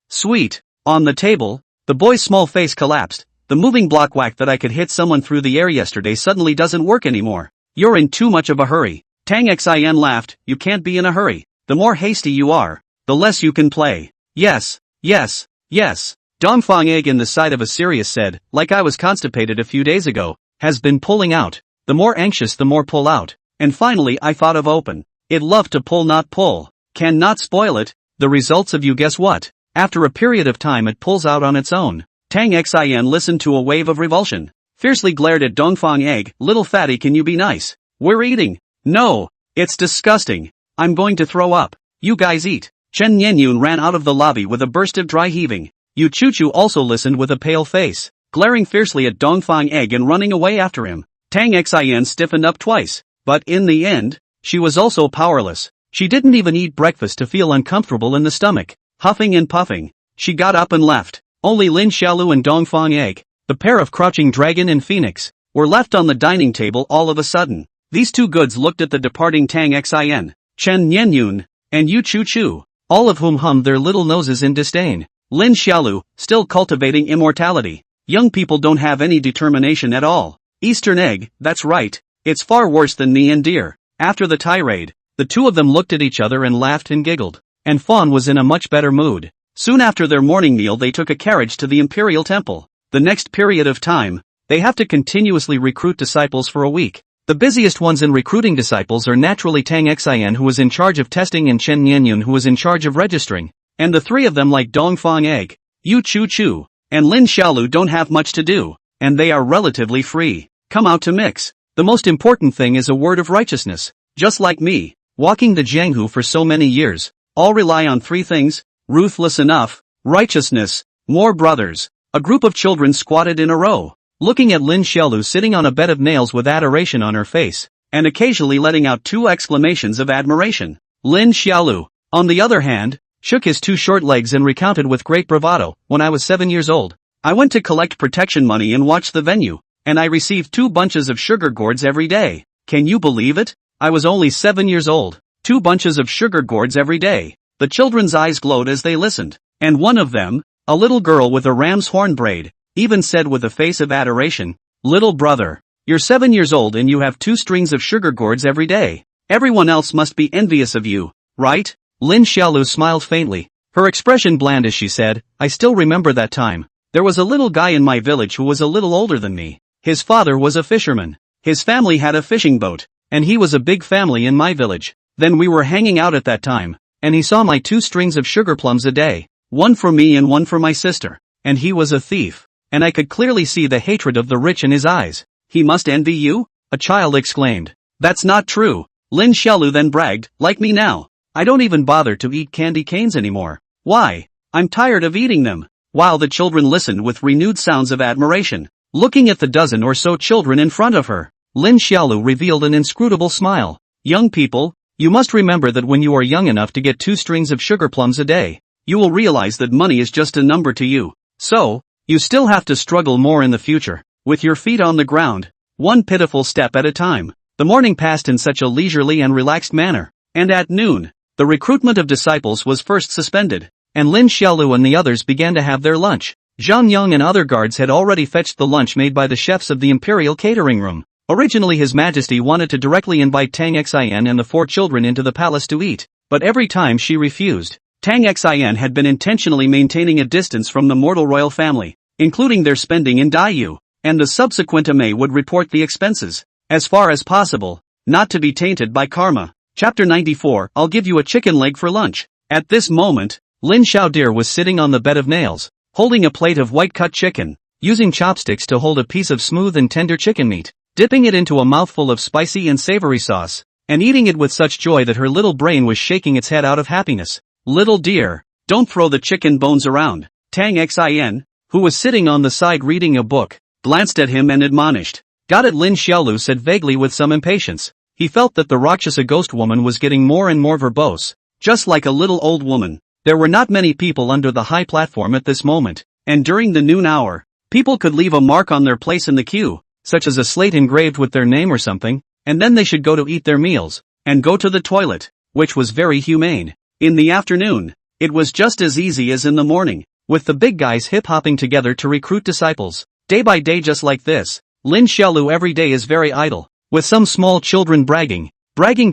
sweet." On the table, the boy's small face collapsed. "The moving block whack that I could hit someone through the air yesterday suddenly doesn't work anymore. You're in too much of a hurry." Tang Xin laughed. "You can't be in a hurry. The more hasty you are, the less you can play." "Yes, yes, yes." Dongfang Egg in the side of a serious said, "Like I was constipated a few days ago, has been pulling out. The more anxious the more pull out. And finally I thought of open. It love to pull not pull. Can not spoil it. The results of you guess what? After a period of time it pulls out on its own." Tang Xin listened to a wave of revulsion, fiercely glared at Dongfang Egg. "Little fatty, can you be nice? We're eating." "No, it's disgusting. I'm going to throw up. You guys eat." Chen Nianyun ran out of the lobby with a burst of dry heaving. Yu Chu also listened with a pale face, glaring fiercely at Dongfang Egg and running away after him. Tang Xin stiffened up twice, but in the end, she was also powerless. She didn't even eat breakfast to feel uncomfortable in the stomach. Huffing and puffing, she got up and left. Only Lin Xiaolu and Dongfang Egg, the pair of crouching dragon and phoenix, were left on the dining table all of a sudden. These two goods looked at the departing Tang Xin, Chen Nianyun, and Yu Chu, all of whom hummed their little noses in disdain. Lin Xiaolu, still cultivating immortality. Young people don't have any determination at all. Eastern Egg, that's right, it's far worse than me and Deer. After the tirade, the two of them looked at each other and laughed and giggled, and Fawn was in a much better mood. Soon after their morning meal they took a carriage to the Imperial Temple. The next period of time, they have to continuously recruit disciples for a week. The busiest ones in recruiting disciples are naturally Tang Xin, who was in charge of testing, and Chen Nianyun, who was in charge of registering. And the three of them, like Dongfang Egg, Yu Chu, and Lin Xiaolu, don't have much to do, and they are relatively free. Come out to mix. The most important thing is a word of righteousness. Just like me, walking the Jianghu for so many years, all rely on 3 things: ruthless enough, righteousness, more brothers. A group of children squatted in a row, looking at Lin Xiaolu sitting on a bed of nails with adoration on her face, and occasionally letting out 2 exclamations of admiration. Lin Xiaolu, on the other hand, shook his 2 short legs and recounted with great bravado, "When I was 7 years old, I went to collect protection money and watch the venue, and I received 2 bunches of sugar gourds every day. Can you believe it? I was only 7 years old. 2 bunches of sugar gourds every day." The children's eyes glowed as they listened, and one of them, a little girl with a ram's horn braid, even said with a face of adoration, "Little brother, you're 7 years old and you have 2 strings of sugar gourds every day. Everyone else must be envious of you, right?" Lin Xiaolu smiled faintly, her expression bland as she said, "I still remember that time. There was a little guy in my village who was a little older than me. His father was a fisherman. His family had a fishing boat, and he was a big family in my village. Then we were hanging out at that time, and he saw my 2 strings of sugar plums a day, one for me and one for my sister. And he was a thief, and I could clearly see the hatred of the rich in his eyes." "He must envy you?" a child exclaimed. "That's not true." Lin Xiaolu then bragged, "Like me now. I don't even bother to eat candy canes anymore. Why? I'm tired of eating them. while the children listened with renewed sounds of admiration. Looking at the dozen or so children in front of her, Lin Xiaolu revealed an inscrutable smile. Young people, you must remember that when you are young enough to get 2 strings of sugar plums a day, you will realize that money is just a number to you. So, you still have to struggle more in the future, with your feet on the ground, one pitiful step at a time. The morning passed in such a leisurely and relaxed manner, and at noon, the recruitment of disciples was first suspended, and Lin Xiaolu and the others began to have their lunch. Zhang Yang and other guards had already fetched the lunch made by the chefs of the imperial catering room. Originally His Majesty wanted to directly invite Tang Xian and the 4 children into the palace to eat, but every time she refused. Tang Xian had been intentionally maintaining a distance from the mortal royal family, including their spending in Daiyu, and the subsequent Ame would report the expenses, as far as possible, not to be tainted by karma. Chapter 94, I'll give you a chicken leg for lunch. At this moment, Lin Xiaodir was sitting on the bed of nails, holding a plate of white-cut chicken, using chopsticks to hold a piece of smooth and tender chicken meat, dipping it into a mouthful of spicy and savory sauce, and eating it with such joy that her little brain was shaking its head out of happiness. Little dear, don't throw the chicken bones around. Tang Xin, who was sitting on the side reading a book, glanced at him and admonished. Got it, Lin Xiaolu said vaguely with some impatience. He felt that the Rakshasa ghost woman was getting more and more verbose, just like a little old woman. There were not many people under the high platform at this moment, and during the noon hour, people could leave a mark on their place in the queue, such as a slate engraved with their name or something, and then they should go to eat their meals, and go to the toilet, which was very humane. In the afternoon, it was just as easy as in the morning, with the big guys hip-hopping together to recruit disciples. Day by day just like this, Lin Xiaolu every day is very idle, with some small children bragging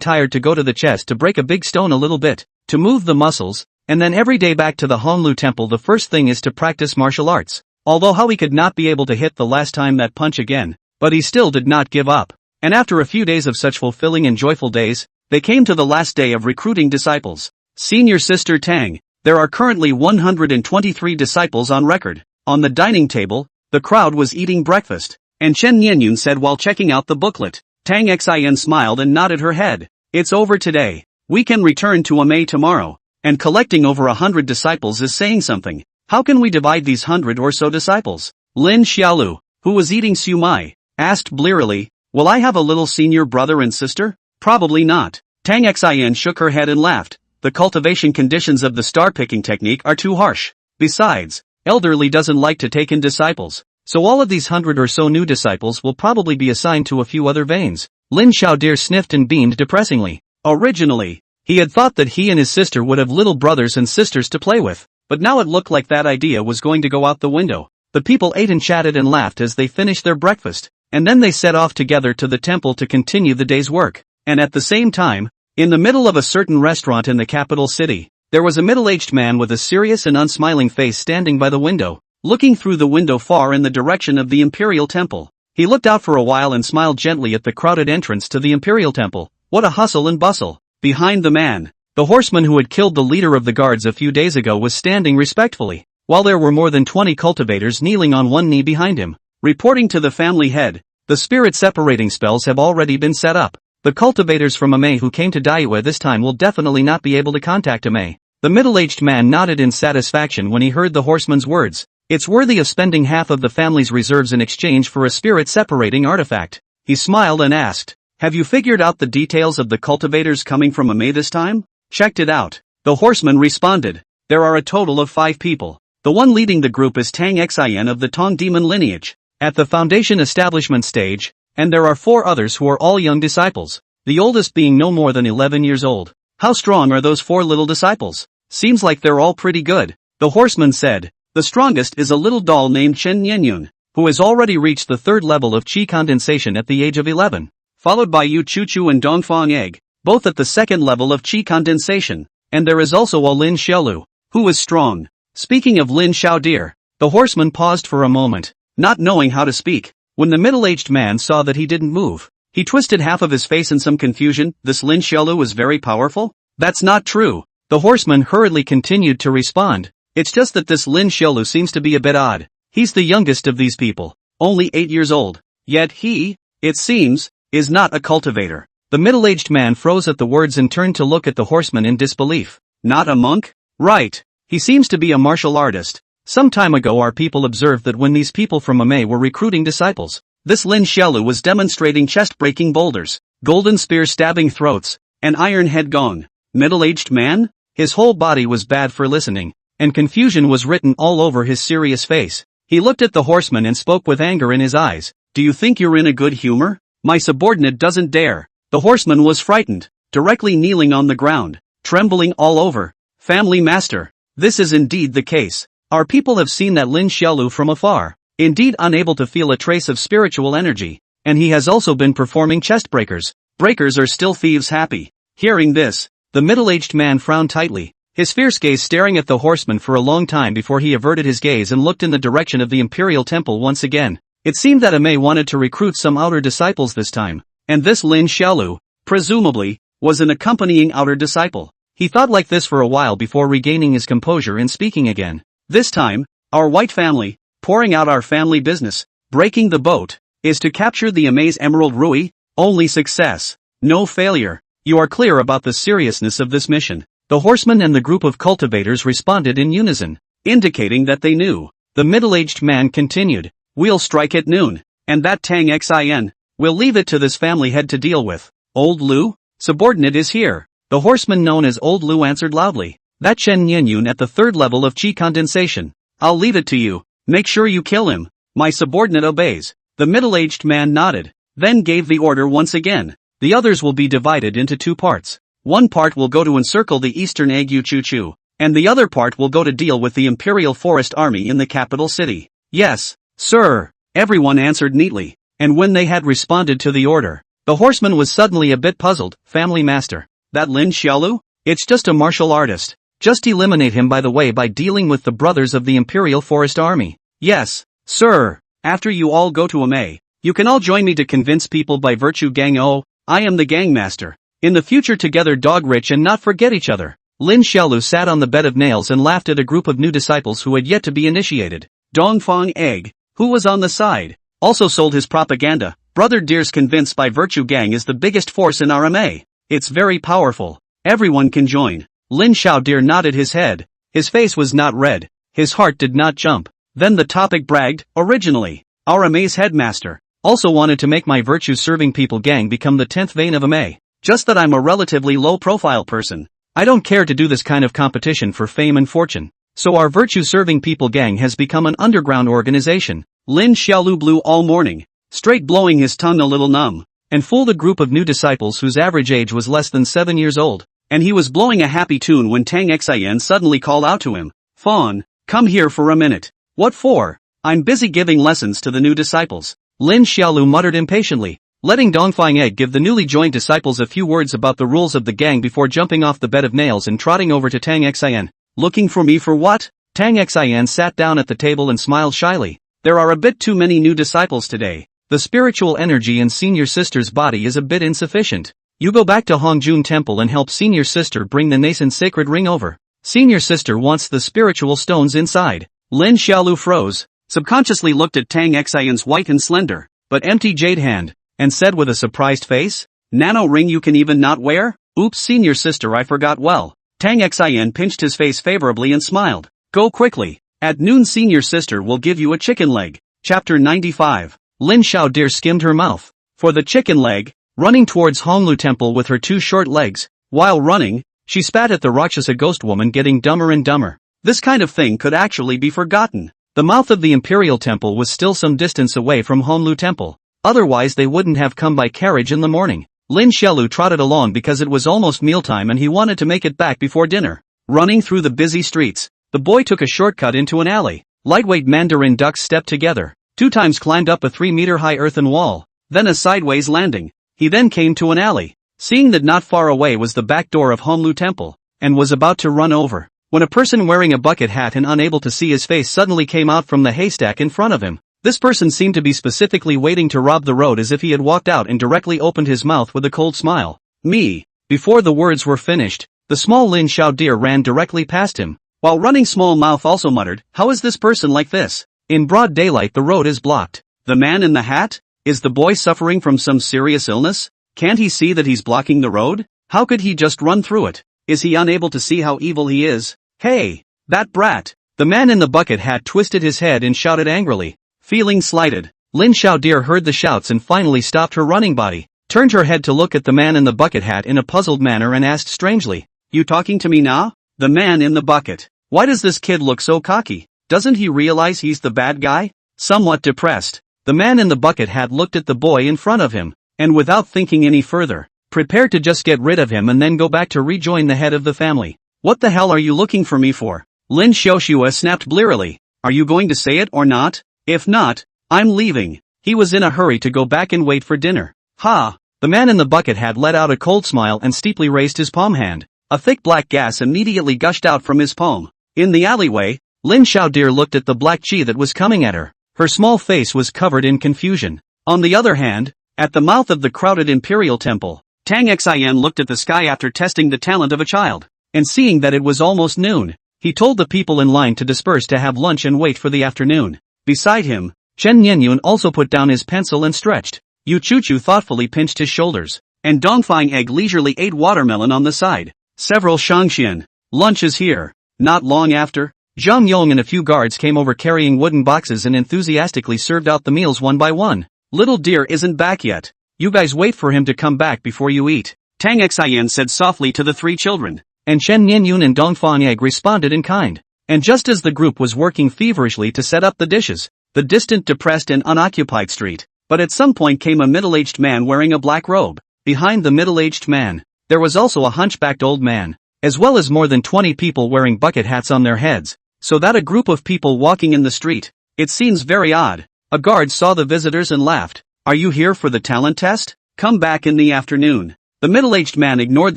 tired to go to the chest to break a big stone a little bit, to move the muscles, and then every day back to the Honglu temple. The first thing is to practice martial arts. Although how he could not be able to hit the last time that punch again, but he still did not give up. And after a few days of such fulfilling and joyful days, they came to the last day of recruiting disciples. Senior Sister Tang, there are currently 123 disciples on record. On the dining table, the crowd was eating breakfast, and Chen Nianyun said while checking out the booklet. Tang Xin smiled and nodded her head. It's over today. We can return to Ame tomorrow. And collecting over 100 disciples is saying something. How can we divide these 100 or so disciples? Lin Xiaolu, who was eating siumai, asked blearily, will I have a little senior brother and sister? Probably not. Tang Xin shook her head and laughed. The cultivation conditions of the star-picking technique are too harsh. Besides, elderly doesn't like to take in disciples, so all of these 100 or so new disciples will probably be assigned to a few other veins. Lin Xiaodir sniffed and beamed depressingly. Originally, he had thought that he and his sister would have little brothers and sisters to play with, but now it looked like that idea was going to go out the window. The people ate and chatted and laughed as they finished their breakfast, and then they set off together to the temple to continue the day's work. And at the same time, in the middle of a certain restaurant in the capital city, there was a middle-aged man with a serious and unsmiling face standing by the window, looking through the window far in the direction of the imperial temple. He looked out for a while and smiled gently at the crowded entrance to the imperial temple. What a hustle and bustle. Behind the man, the horseman who had killed the leader of the guards a few days ago was standing respectfully, while there were more than 20 cultivators kneeling on one knee behind him. Reporting to the family head, the spirit separating spells have already been set up. The cultivators from Ame who came to Daiyu this time will definitely not be able to contact Ame. The middle-aged man nodded in satisfaction when he heard the horseman's words. It's worthy of spending half of the family's reserves in exchange for a spirit-separating artifact. He smiled and asked, have you figured out the details of the cultivators coming from Ame this time? Checked it out. The horseman responded. There are a total of 5 people. The one leading the group is Tang Xian of the Tong demon lineage, at the foundation establishment stage, and there are 4 others who are all young disciples, the oldest being no more than 11 years old. How strong are those 4 little disciples? Seems like they're all pretty good. The horseman said. The strongest is a little doll named Chen Nianyun, who has already reached the 3rd level of qi condensation at the age of 11, followed by Yu Chuchu and Dongfang Egg, both at the 2nd level of qi condensation, and there is also a Lin Xiaolu, who is strong. Speaking of Lin Xiaodir, the horseman paused for a moment, not knowing how to speak. When the middle-aged man saw that he didn't move, he twisted half of his face in some confusion. This Lin Xiaolu is very powerful? That's not true. The horseman hurriedly continued to respond. It's just that this Lin Xiaolu seems to be a bit odd. He's the youngest of these people, only 8 years old. Yet he, it seems, is not a cultivator. The middle-aged man froze at the words and turned to look at the horseman in disbelief. Not a monk? Right. He seems to be a martial artist. Some time ago our people observed that when these people from Ame were recruiting disciples, this Lin Xiaolu was demonstrating chest-breaking boulders, golden spear stabbing throats, and iron head gong. Middle-aged man? His whole body was bad for listening, and confusion was written all over his serious face. He looked at the horseman and spoke with anger in his eyes. Do you think you're in a good humor? My subordinate doesn't dare. The horseman was frightened, directly kneeling on the ground, trembling all over. Family master, this is indeed the case. Our people have seen that Lin Xiaolu from afar, indeed unable to feel a trace of spiritual energy, and he has also been performing chest breakers. Breakers are still thieves happy. Hearing this, the middle-aged man frowned tightly, his fierce gaze staring at the horseman for a long time before he averted his gaze and looked in the direction of the imperial temple once again. It seemed that Ame wanted to recruit some outer disciples this time, and this Lin Xiaolu, presumably, was an accompanying outer disciple. He thought like this for a while before regaining his composure and speaking again. This time, our white family, pouring out our family business, breaking the boat, is to capture the Ame's Emerald Ruby. Only success, no failure. You are clear about the seriousness of this mission. The horseman and the group of cultivators responded in unison, indicating that they knew. The middle-aged man continued, we'll strike at noon, and that Tang Xin, we'll leave it to this family head to deal with. Old Lu? Subordinate is here. The horseman known as Old Lu answered loudly. That Chen Nianyun at the 3rd level of Qi condensation. I'll leave it to you. Make sure you kill him. My subordinate obeys. The middle-aged man nodded, then gave the order once again. The others will be divided into 2 parts. One part will go to encircle the eastern Agu Chu, and the other part will go to deal with the Imperial Forest Army in the capital city. Yes, sir. Everyone answered neatly, and when they had responded to the order, the horseman was suddenly a bit puzzled. Family master. That Lin Xiaolu? It's just a martial artist. Just eliminate him by dealing with the brothers of the Imperial Forest Army. Yes, sir. After you all go to Ame, you can all join me to convince people by virtue gang. Oh, I am the gang master. In the future together dog rich and not forget each other. Lin Xiaolu sat on the bed of nails and laughed at a group of new disciples who had yet to be initiated. Dongfang Egg, who was on the side, also sold his propaganda. Brother Deer's convinced by virtue gang is the biggest force in our Ame. It's very powerful. Everyone can join. Lin Xiaodeer nodded his head. His face was not red. His heart did not jump. Then the topic bragged, originally, our Ame's headmaster also wanted to make my virtue-serving people gang become the 10th vein of Ame. Just that I'm a relatively low-profile person. I don't care to do this kind of competition for fame and fortune. So our virtue-serving people gang has become an underground organization. Lin Xiaolu blew all morning, straight blowing his tongue a little numb, and fooled a group of new disciples whose average age was less than 7 years old. And he was blowing a happy tune when Tang Xin suddenly called out to him, Fawn, come here for a minute. What for? I'm busy giving lessons to the new disciples. Lin Xiaolu muttered impatiently, letting Dongfang Egg give the newly joined disciples a few words about the rules of the gang before jumping off the bed of nails and trotting over to Tang Xin. Looking for me for what? Tang Xin sat down at the table and smiled shyly. There are a bit too many new disciples today. The spiritual energy in senior sister's body is a bit insufficient. You go back to Hongjun Temple and help senior sister bring the nascent sacred ring over. Senior sister wants the spiritual stones inside. Lin Xiaolu froze, subconsciously looked at Tang Xion's white and slender, but empty jade hand, and said with a surprised face, Nano ring you can even not wear? Oops, senior sister, I forgot. Well, Tang Xion pinched his face favorably and smiled. Go quickly. At noon senior sister will give you a chicken leg. Chapter 95. Lin Xiaodeer skimmed her mouth. For the chicken leg, running towards Honglu Temple with her 2 short legs. While running, she spat at the Rakshasa ghost woman, getting dumber and dumber. This kind of thing could actually be forgotten. The mouth of the Imperial Temple was still some distance away from Honglu Temple. Otherwise they wouldn't have come by carriage in the morning. Lin Xiaolu trotted along because it was almost mealtime and he wanted to make it back before dinner. Running through the busy streets, the boy took a shortcut into an alley. Lightweight mandarin ducks stepped together, 2 times climbed up a 3-meter-high earthen wall, then a sideways landing. He then came to an alley, seeing that not far away was the back door of Honglu Temple, and was about to run over, when a person wearing a bucket hat and unable to see his face suddenly came out from the haystack in front of him. This person seemed to be specifically waiting to rob the road, as if he had walked out and directly opened his mouth with a cold smile. Me. Before the words were finished, the small Lin Xiaodeer ran directly past him. While running, small mouth also muttered, how is this person like this? In broad daylight the road is blocked. The man in the hat? Is the boy suffering from some serious illness? Can't he see that he's blocking the road? How could he just run through it? Is he unable to see how evil he is? Hey! That brat! The man in the bucket hat twisted his head and shouted angrily, feeling slighted. Lin Xiaodir heard the shouts and finally stopped her running body, turned her head to look at the man in the bucket hat in a puzzled manner and asked strangely, "You talking to me now?" The man in the bucket. Why does this kid look so cocky? Doesn't he realize he's the bad guy? Somewhat depressed, the man in the bucket hat looked at the boy in front of him, and without thinking any further, prepared to just get rid of him and then go back to rejoin the head of the family. "What the hell are you looking for me for?" Lin Xiaoxua snapped blearily. "Are you going to say it or not? If not, I'm leaving." He was in a hurry to go back and wait for dinner. "Ha!" The man in the bucket hat let out a cold smile and steeply raised his palm hand. A thick black gas immediately gushed out from his palm. In the alleyway, Lin Xiaodir looked at the black chi that was coming at her. Her small face was covered in confusion. On the other hand, at the mouth of the crowded imperial temple, Tang Xian looked at the sky after testing the talent of a child, and seeing that it was almost noon, he told the people in line to disperse to have lunch and wait for the afternoon. Beside him, Chen Nianyun also put down his pencil and stretched. Yu Chuchu thoughtfully pinched his shoulders, and Dongfang Egg leisurely ate watermelon on the side. Several Shangxian. Lunch is here. Not long after, Zhang Yong and a few guards came over carrying wooden boxes and enthusiastically served out the meals one by one. "Little dear isn't back yet. You guys wait for him to come back before you eat," Tang Xian said softly to the three children. And Chen Nianyun and Dongfang Egg responded in kind. And just as the group was working feverishly to set up the dishes, the distant, depressed and unoccupied street, but at some point came a middle-aged man wearing a black robe. Behind the middle-aged man, there was also a hunchbacked old man, as well as more than 20 people wearing bucket hats on their heads, so that a group of people walking in the street. It seems very odd. A guard saw the visitors and laughed. "Are you here for the talent test? Come back in the afternoon." The middle-aged man ignored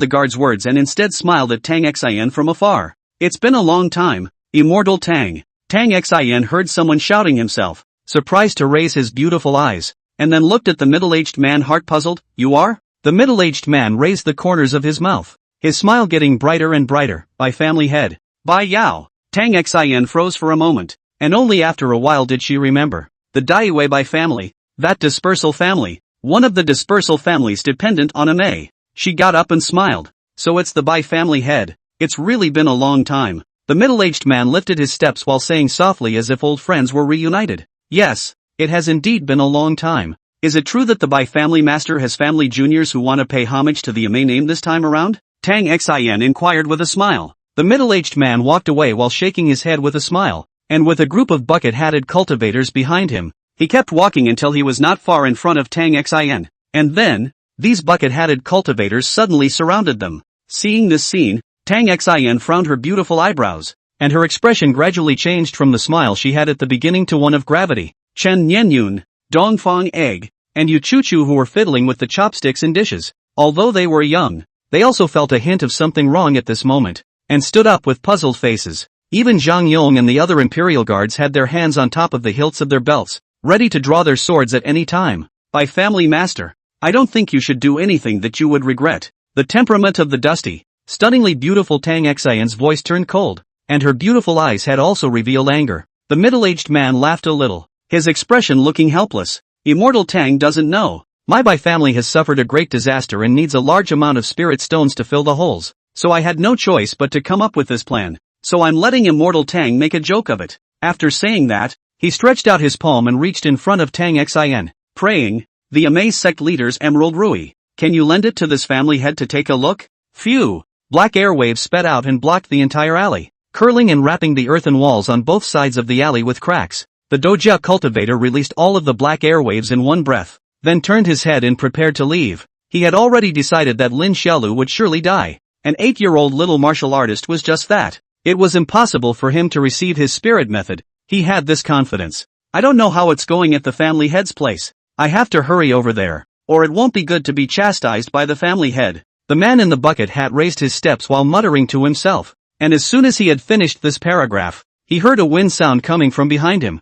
the guard's words and instead smiled at Tang Xian from afar. "It's been a long time, Immortal Tang." Tang Xian heard someone shouting himself, surprised to raise his beautiful eyes, and then looked at the middle-aged man heart-puzzled. "You are?" The middle-aged man raised the corners of his mouth, his smile getting brighter and brighter. "By family head." "By Yao." Tang Xian froze for a moment, and only after a while did she remember. The Daiwei by family, that dispersal family, one of the dispersal families dependent on Ame. She got up and smiled. "So it's the Bai family head. It's really been a long time." The middle-aged man lifted his steps while saying softly as if old friends were reunited. "Yes, it has indeed been a long time. Is it true that the Bai family master has family juniors who want to pay homage to the Ame name this time around?" Tang Xian inquired with a smile. The middle-aged man walked away while shaking his head with a smile, and with a group of bucket-hatted cultivators behind him, he kept walking until he was not far in front of Tang Xian, and then, these bucket-hatted cultivators suddenly surrounded them. Seeing this scene, Tang Xian frowned her beautiful eyebrows, and her expression gradually changed from the smile she had at the beginning to one of gravity. Chen Nianyun, Dongfang Egg, and Yu Chuchu who were fiddling with the chopsticks and dishes, although they were young, they also felt a hint of something wrong at this moment, and stood up with puzzled faces. Even Zhang Yong and the other imperial guards had their hands on top of the hilts of their belts, ready to draw their swords at any time. "By family master, I don't think you should do anything that you would regret." The temperament of the dusty, stunningly beautiful Tang Xian's voice turned cold, and her beautiful eyes had also revealed anger. The middle-aged man laughed a little, his expression looking helpless. "Immortal Tang doesn't know. My Bai family has suffered a great disaster and needs a large amount of spirit stones to fill the holes, so I had no choice but to come up with this plan. So I'm letting Immortal Tang make a joke of it." After saying that, he stretched out his palm and reached in front of Tang Xian, praying, "The Amaze sect leader's emerald Rui, can you lend it to this family head to take a look?" Phew! Black airwaves sped out and blocked the entire alley, curling and wrapping the earthen walls on both sides of the alley with cracks. The Dojia cultivator released all of the black airwaves in one breath, then turned his head and prepared to leave. He had already decided that Lin Xiaolu would surely die. An 8-year-old little martial artist was just that. It was impossible for him to receive his spirit method. He had this confidence. "I don't know how it's going at the family head's place. I have to hurry over there, or it won't be good to be chastised by the family head." The man in the bucket hat raised his steps while muttering to himself, and as soon as he had finished this paragraph, he heard a wind sound coming from behind him.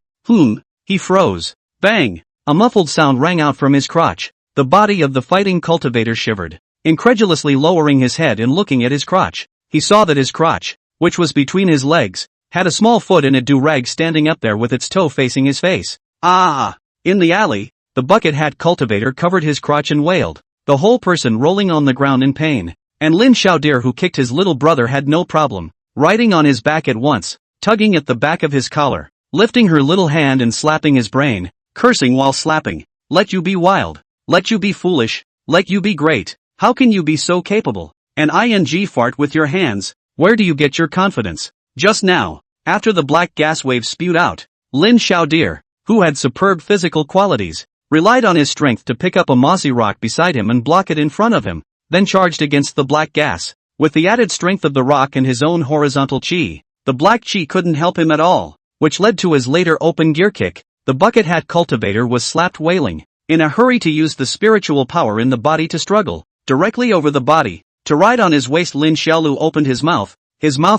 He froze. Bang! A muffled sound rang out from his crotch. The body of the fighting cultivator shivered, incredulously lowering his head and looking at his crotch. He saw that his crotch, which was between his legs, had a small foot in a do-rag standing up there with its toe facing his face. "Ah!" In the alley, the bucket hat cultivator covered his crotch and wailed, the whole person rolling on the ground in pain. And Lin Xiaodir, who kicked his little brother, had no problem riding on his back at once. tugging at the back of his collar, lifting her little hand and slapping his brain, cursing while slapping. Let you be wild. Let you be foolish. Let you be great. How can you be so capable? And ing fart with your hands. Where do you get your confidence? Just now, after the black gas wave spewed out, Lin Xiaodir, who had superb physical qualities, relied on his strength to pick up a mossy rock beside him and block it in front of him, then charged against the black gas. With the added strength of the rock and his own horizontal chi, the black chi couldn't help him at all, which led to his later open gear kick. The bucket hat cultivator was slapped wailing, in a hurry to use the spiritual power in the body to struggle, directly over the body, to ride on his waist. Lin Xiaolu opened his mouth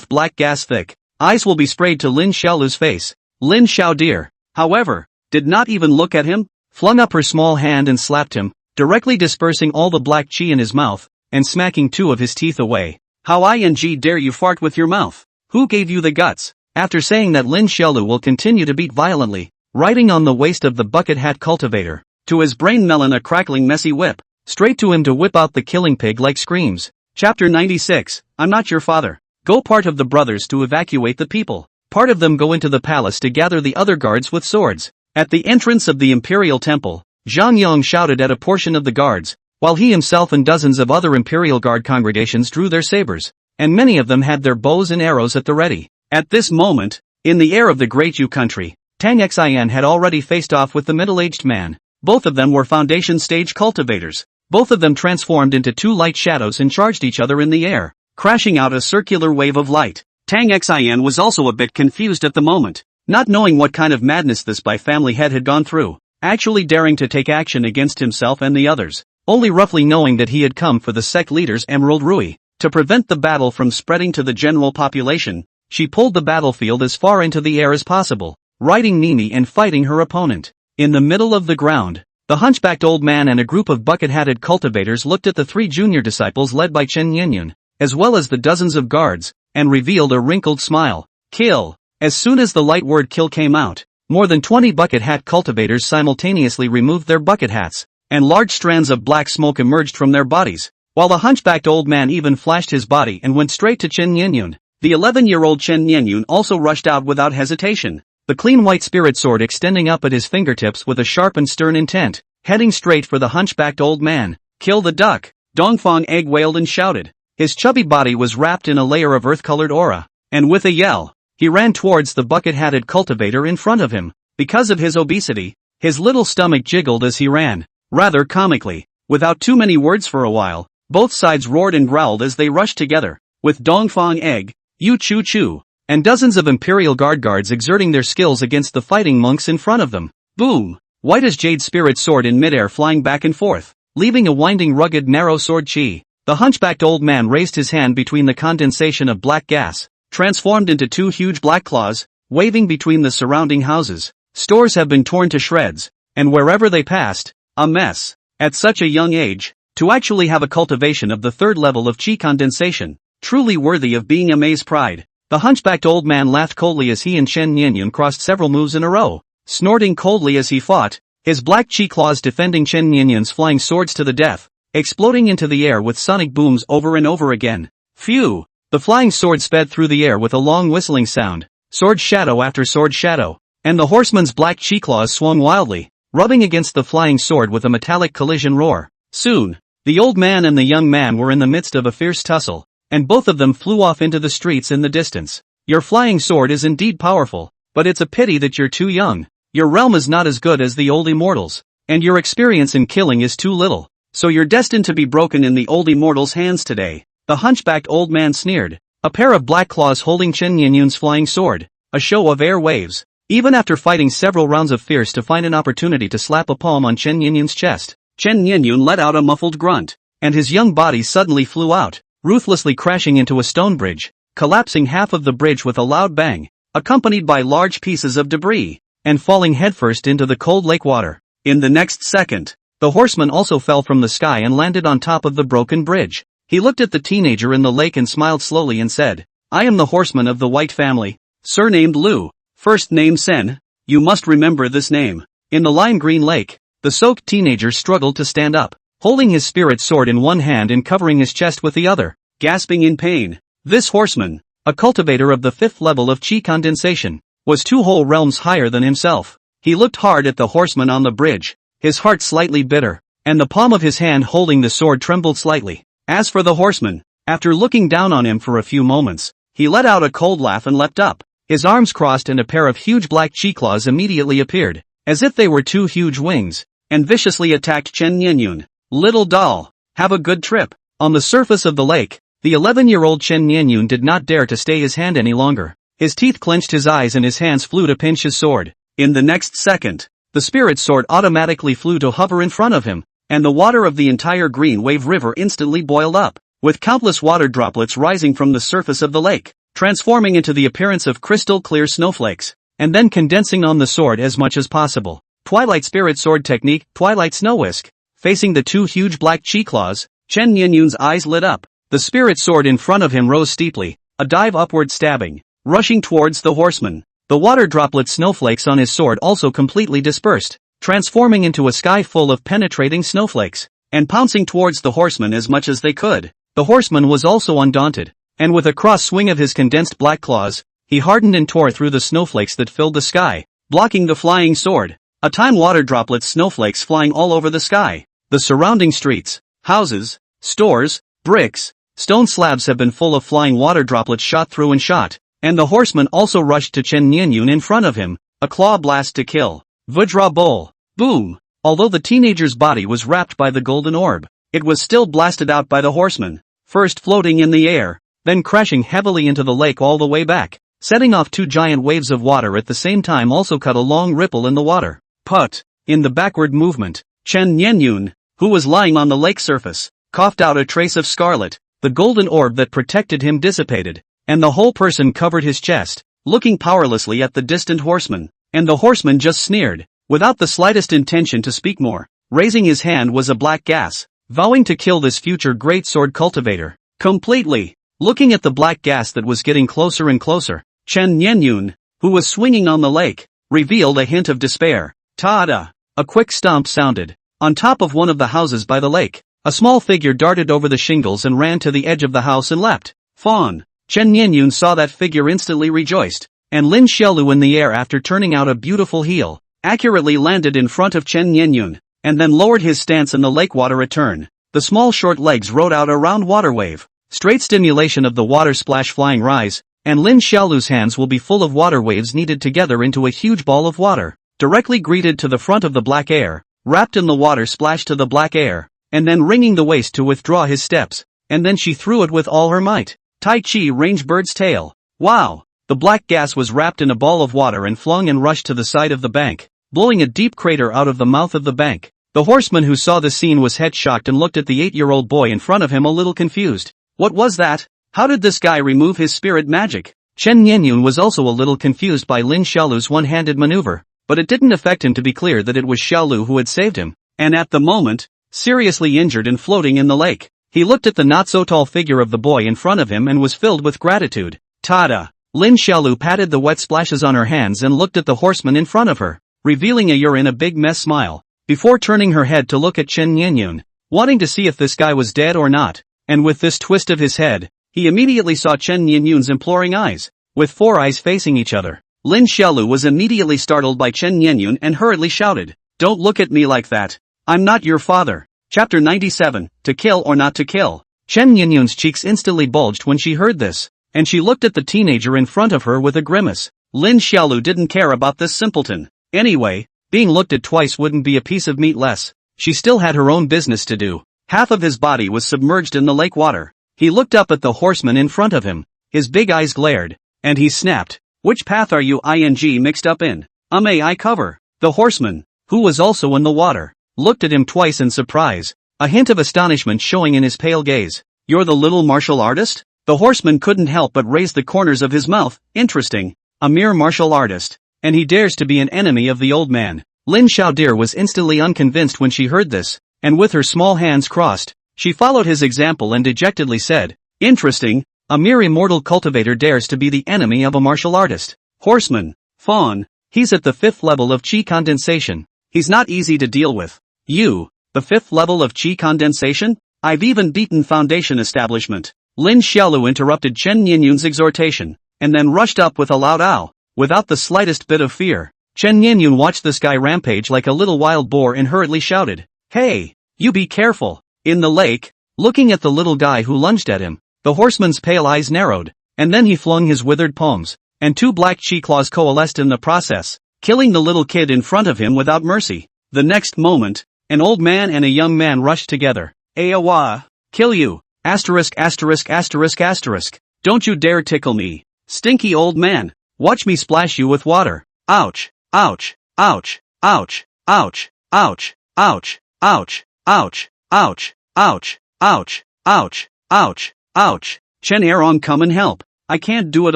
black gas thick. Eyes will be sprayed to Lin Xiaolu's face. Lin Xiaodir, however, did not even look at him, flung up her small hand and slapped him, directly dispersing all the black chi in his mouth, and smacking 2 of his teeth away. How ing dare you fart with your mouth? Who gave you the guts? After saying that, Lin Xiaolu will continue to beat violently, riding on the waist of the bucket hat cultivator, to his brain melon a crackling messy whip, straight to him to whip out the killing pig-like screams. Chapter 96, I'm not your father. Go. Part of the brothers to evacuate the people. Part of them go into the palace to gather the other guards with swords. At the entrance of the imperial temple, Zhang Yong shouted at a portion of the guards, while he himself and dozens of other imperial guard congregations drew their sabers, and many of them had their bows and arrows at the ready. At this moment, in the air of the Great Yu country, Tang Xian had already faced off with the middle-aged man. Both of them were foundation stage cultivators. Both of them transformed into 2 light shadows and charged each other in the air, crashing out a circular wave of light. Tang Xian was also a bit confused at the moment, not knowing what kind of madness this by-family head had gone through, actually daring to take action against himself and the others, only roughly knowing that he had come for the sect leader's Emerald Rui. To prevent the battle from spreading to the general population, she pulled the battlefield as far into the air as possible, riding Mimi and fighting her opponent. In the middle of the ground, the hunchbacked old man and a group of bucket-hatted cultivators looked at the 3 junior disciples led by Chen Yinyun, as well as the dozens of guards, and revealed a wrinkled smile. Kill! As soon as the light word kill came out, more than 20 bucket hat cultivators simultaneously removed their bucket hats, and large strands of black smoke emerged from their bodies, while the hunchbacked old man even flashed his body and went straight to Chen Yinyun. The 11-year-old Chen Yinyun also rushed out without hesitation, the clean white spirit sword extending up at his fingertips with a sharp and stern intent, heading straight for the hunchbacked old man. Kill the duck! Dongfang Egg wailed and shouted. His chubby body was wrapped in a layer of earth-colored aura, and with a yell, he ran towards the bucket-hatted cultivator in front of him. Because of his obesity, his little stomach jiggled as he ran, rather comically. Without too many words for a while, both sides roared and growled as they rushed together, with Dongfang Egg, Yu Chu Chu, and dozens of Imperial guards exerting their skills against the fighting monks in front of them. Boom! White as jade spirit sword in midair flying back and forth, leaving a winding rugged narrow sword chi. The hunchbacked old man raised his hand between the condensation of black gas, transformed into 2 huge black claws, waving between the surrounding houses. Stores have been torn to shreds, and wherever they passed, a mess. At such a young age, to actually have a cultivation of the 3rd level of chi condensation, truly worthy of being Amei's pride. The hunchbacked old man laughed coldly as he and Chen Yinyun crossed several moves in a row, snorting coldly as he fought, his black chi claws defending Chen Yinyun's flying swords to the death, exploding into the air with sonic booms over and over again. Phew! The flying sword sped through the air with a long whistling sound, sword shadow after sword shadow, and the horseman's black chi claws swung wildly, rubbing against the flying sword with a metallic collision roar. Soon, the old man and the young man were in the midst of a fierce tussle, and both of them flew off into the streets in the distance. Your flying sword is indeed powerful, but it's a pity that you're too young. Your realm is not as good as the old immortals, and your experience in killing is too little, so you're destined to be broken in the old immortals' hands today. The hunchbacked old man sneered, a pair of black claws holding Chen Yinyun's flying sword, a show of air waves. Even after fighting several rounds of fierce to find an opportunity to slap a palm on Chen Yinyun's chest, Chen Yinyun let out a muffled grunt, and his young body suddenly flew out, ruthlessly crashing into a stone bridge, collapsing half of the bridge with a loud bang, accompanied by large pieces of debris, and falling headfirst into the cold lake water. In the next second, the horseman also fell from the sky and landed on top of the broken bridge. He looked at the teenager in the lake and smiled slowly and said, I am the horseman of the White family, surnamed Lu, first name Sen. You must remember this name. In the lime green lake, the soaked teenager struggled to stand up, holding his spirit sword in one hand and covering his chest with the other, gasping in pain. This horseman, a cultivator of the 5th level of chi condensation, was 2 whole realms higher than himself. He looked hard at the horseman on the bridge, his heart slightly bitter, and the palm of his hand holding the sword trembled slightly. As for the horseman, after looking down on him for a few moments, he let out a cold laugh and leapt up. His arms crossed and a pair of huge black chi claws immediately appeared, as if they were 2 huge wings, and viciously attacked Chen Nianyun. Little doll, have a good trip. On the surface of the lake, the 11-year-old Chen Nianyun did not dare to stay his hand any longer. His teeth clenched his eyes and his hands flew to pinch his sword. In the next second, the spirit sword automatically flew to hover in front of him, and the water of the entire Green Wave River instantly boiled up, with countless water droplets rising from the surface of the lake, transforming into the appearance of crystal-clear snowflakes, and then condensing on the sword as much as possible. Twilight Spirit Sword Technique, Twilight Snow Whisk. Facing the 2 huge black chi claws, Chen Nianyun's eyes lit up. The spirit sword in front of him rose steeply, a dive upward stabbing, rushing towards the horseman. The water droplet snowflakes on his sword also completely dispersed, transforming into a sky full of penetrating snowflakes, and pouncing towards the horseman as much as they could. The horseman was also undaunted, and with a cross swing of his condensed black claws, he hardened and tore through the snowflakes that filled the sky, blocking the flying sword. A time water droplets snowflakes flying all over the sky. The surrounding streets, houses, stores, bricks, stone slabs have been full of flying water droplets shot through and shot, and the horseman also rushed to Chen Nianyun in front of him, a claw blast to kill. Vajra Bowl. Boom! Although the teenager's body was wrapped by the golden orb, it was still blasted out by the horseman, first floating in the air, then crashing heavily into the lake all the way back, setting off 2 giant waves of water at the same time also cut a long ripple in the water. Put. In the backward movement, Chen Nianyun, who was lying on the lake surface, coughed out a trace of scarlet. The golden orb that protected him dissipated, and the whole person covered his chest, looking powerlessly at the distant horseman, and the horseman just sneered, without the slightest intention to speak more. Raising his hand was a black gas, vowing to kill this future great sword cultivator. Completely. Looking at the black gas that was getting closer and closer, Chen Nianyun, who was swinging on the lake, revealed a hint of despair. Ta-da! A quick stomp sounded. On top of one of the houses by the lake, a small figure darted over the shingles and ran to the edge of the house and leapt. Fawn. Chen Nianyun saw that figure instantly rejoiced, and Lin Xiaolu in the air after turning out a beautiful heel, accurately landed in front of Chen Nianyun, and then lowered his stance in the lake water a turn. The small short legs rode out a round water wave. Straight stimulation of the water splash flying rise, and Lin Xiaolu's hands will be full of water waves kneaded together into a huge ball of water, directly greeted to the front of the black air, wrapped in the water splash to the black air, and then wringing the waist to withdraw his steps, and then she threw it with all her might. Tai Chi range bird's tail. Wow! The black gas was wrapped in a ball of water and flung and rushed to the side of the bank, blowing a deep crater out of the mouth of the bank. The horseman who saw the scene was head shocked and looked at the 8-year-old boy in front of him a little confused. What was that? How did this guy remove his spirit magic? Chen Nianyun was also a little confused by Lin Xiaolu's one-handed maneuver, but it didn't affect him to be clear that it was Xiaolu who had saved him, and at the moment, seriously injured and floating in the lake. He looked at the not-so-tall figure of the boy in front of him and was filled with gratitude. Ta-da! Lin Xiaolu patted the wet splashes on her hands and looked at the horseman in front of her, revealing a you're in a big mess smile, before turning her head to look at Chen Nianyun, wanting to see if this guy was dead or not, and with this twist of his head, he immediately saw Chen Nianyun's imploring eyes, with 4 eyes facing each other. Lin Xiaolu was immediately startled by Chen Nianyun and hurriedly shouted, "Don't look at me like that. I'm not your father." Chapter 97, To Kill or Not to Kill. Chen Nianyun's cheeks instantly bulged when she heard this, and she looked at the teenager in front of her with a grimace. Lin Xiaolu didn't care about this simpleton. Anyway, being looked at twice wouldn't be a piece of meat less. She still had her own business to do. Half of his body was submerged in the lake water. He looked up at the horseman in front of him. His big eyes glared, and he snapped, "Which path are you mixed up in? May I cover?" The horseman, who was also in the water, looked at him twice in surprise, a hint of astonishment showing in his pale gaze. "You're the little martial artist?" The horseman couldn't help but raise the corners of his mouth. Interesting. A mere martial artist. And he dares to be an enemy of the old man. Lin Xiaodir was instantly unconvinced when she heard this, and with her small hands crossed, she followed his example and dejectedly said, "Interesting, a mere immortal cultivator dares to be the enemy of a martial artist. Horseman, Fawn, he's at the 5th level of chi condensation. He's not easy to deal with." "You, the 5th level of chi condensation? I've even beaten Foundation Establishment. Lin Xiaolu interrupted Chen Nianyun's exhortation, and then rushed up with a loud ow, without the slightest bit of fear. Chen Nianyun watched this guy rampage like a little wild boar and hurriedly shouted, "Hey, you be careful!" In the lake, looking at the little guy who lunged at him, the horseman's pale eyes narrowed, and then he flung his withered palms, and two black chi claws coalesced in the process, killing the little kid in front of him without mercy. The next moment, an old man and a young man rushed together. "Ayawa! Kill you! Asterisk asterisk asterisk asterisk! Don't you dare tickle me! Stinky old man! Watch me splash you with water! Ouch! Ouch! Ouch! Ouch! Ouch! Ouch! Ouch! Ouch! Ouch! Ouch! Ouch! Ouch! Ouch! Ouch! Ouch! Chen Erong, come and help! I can't do it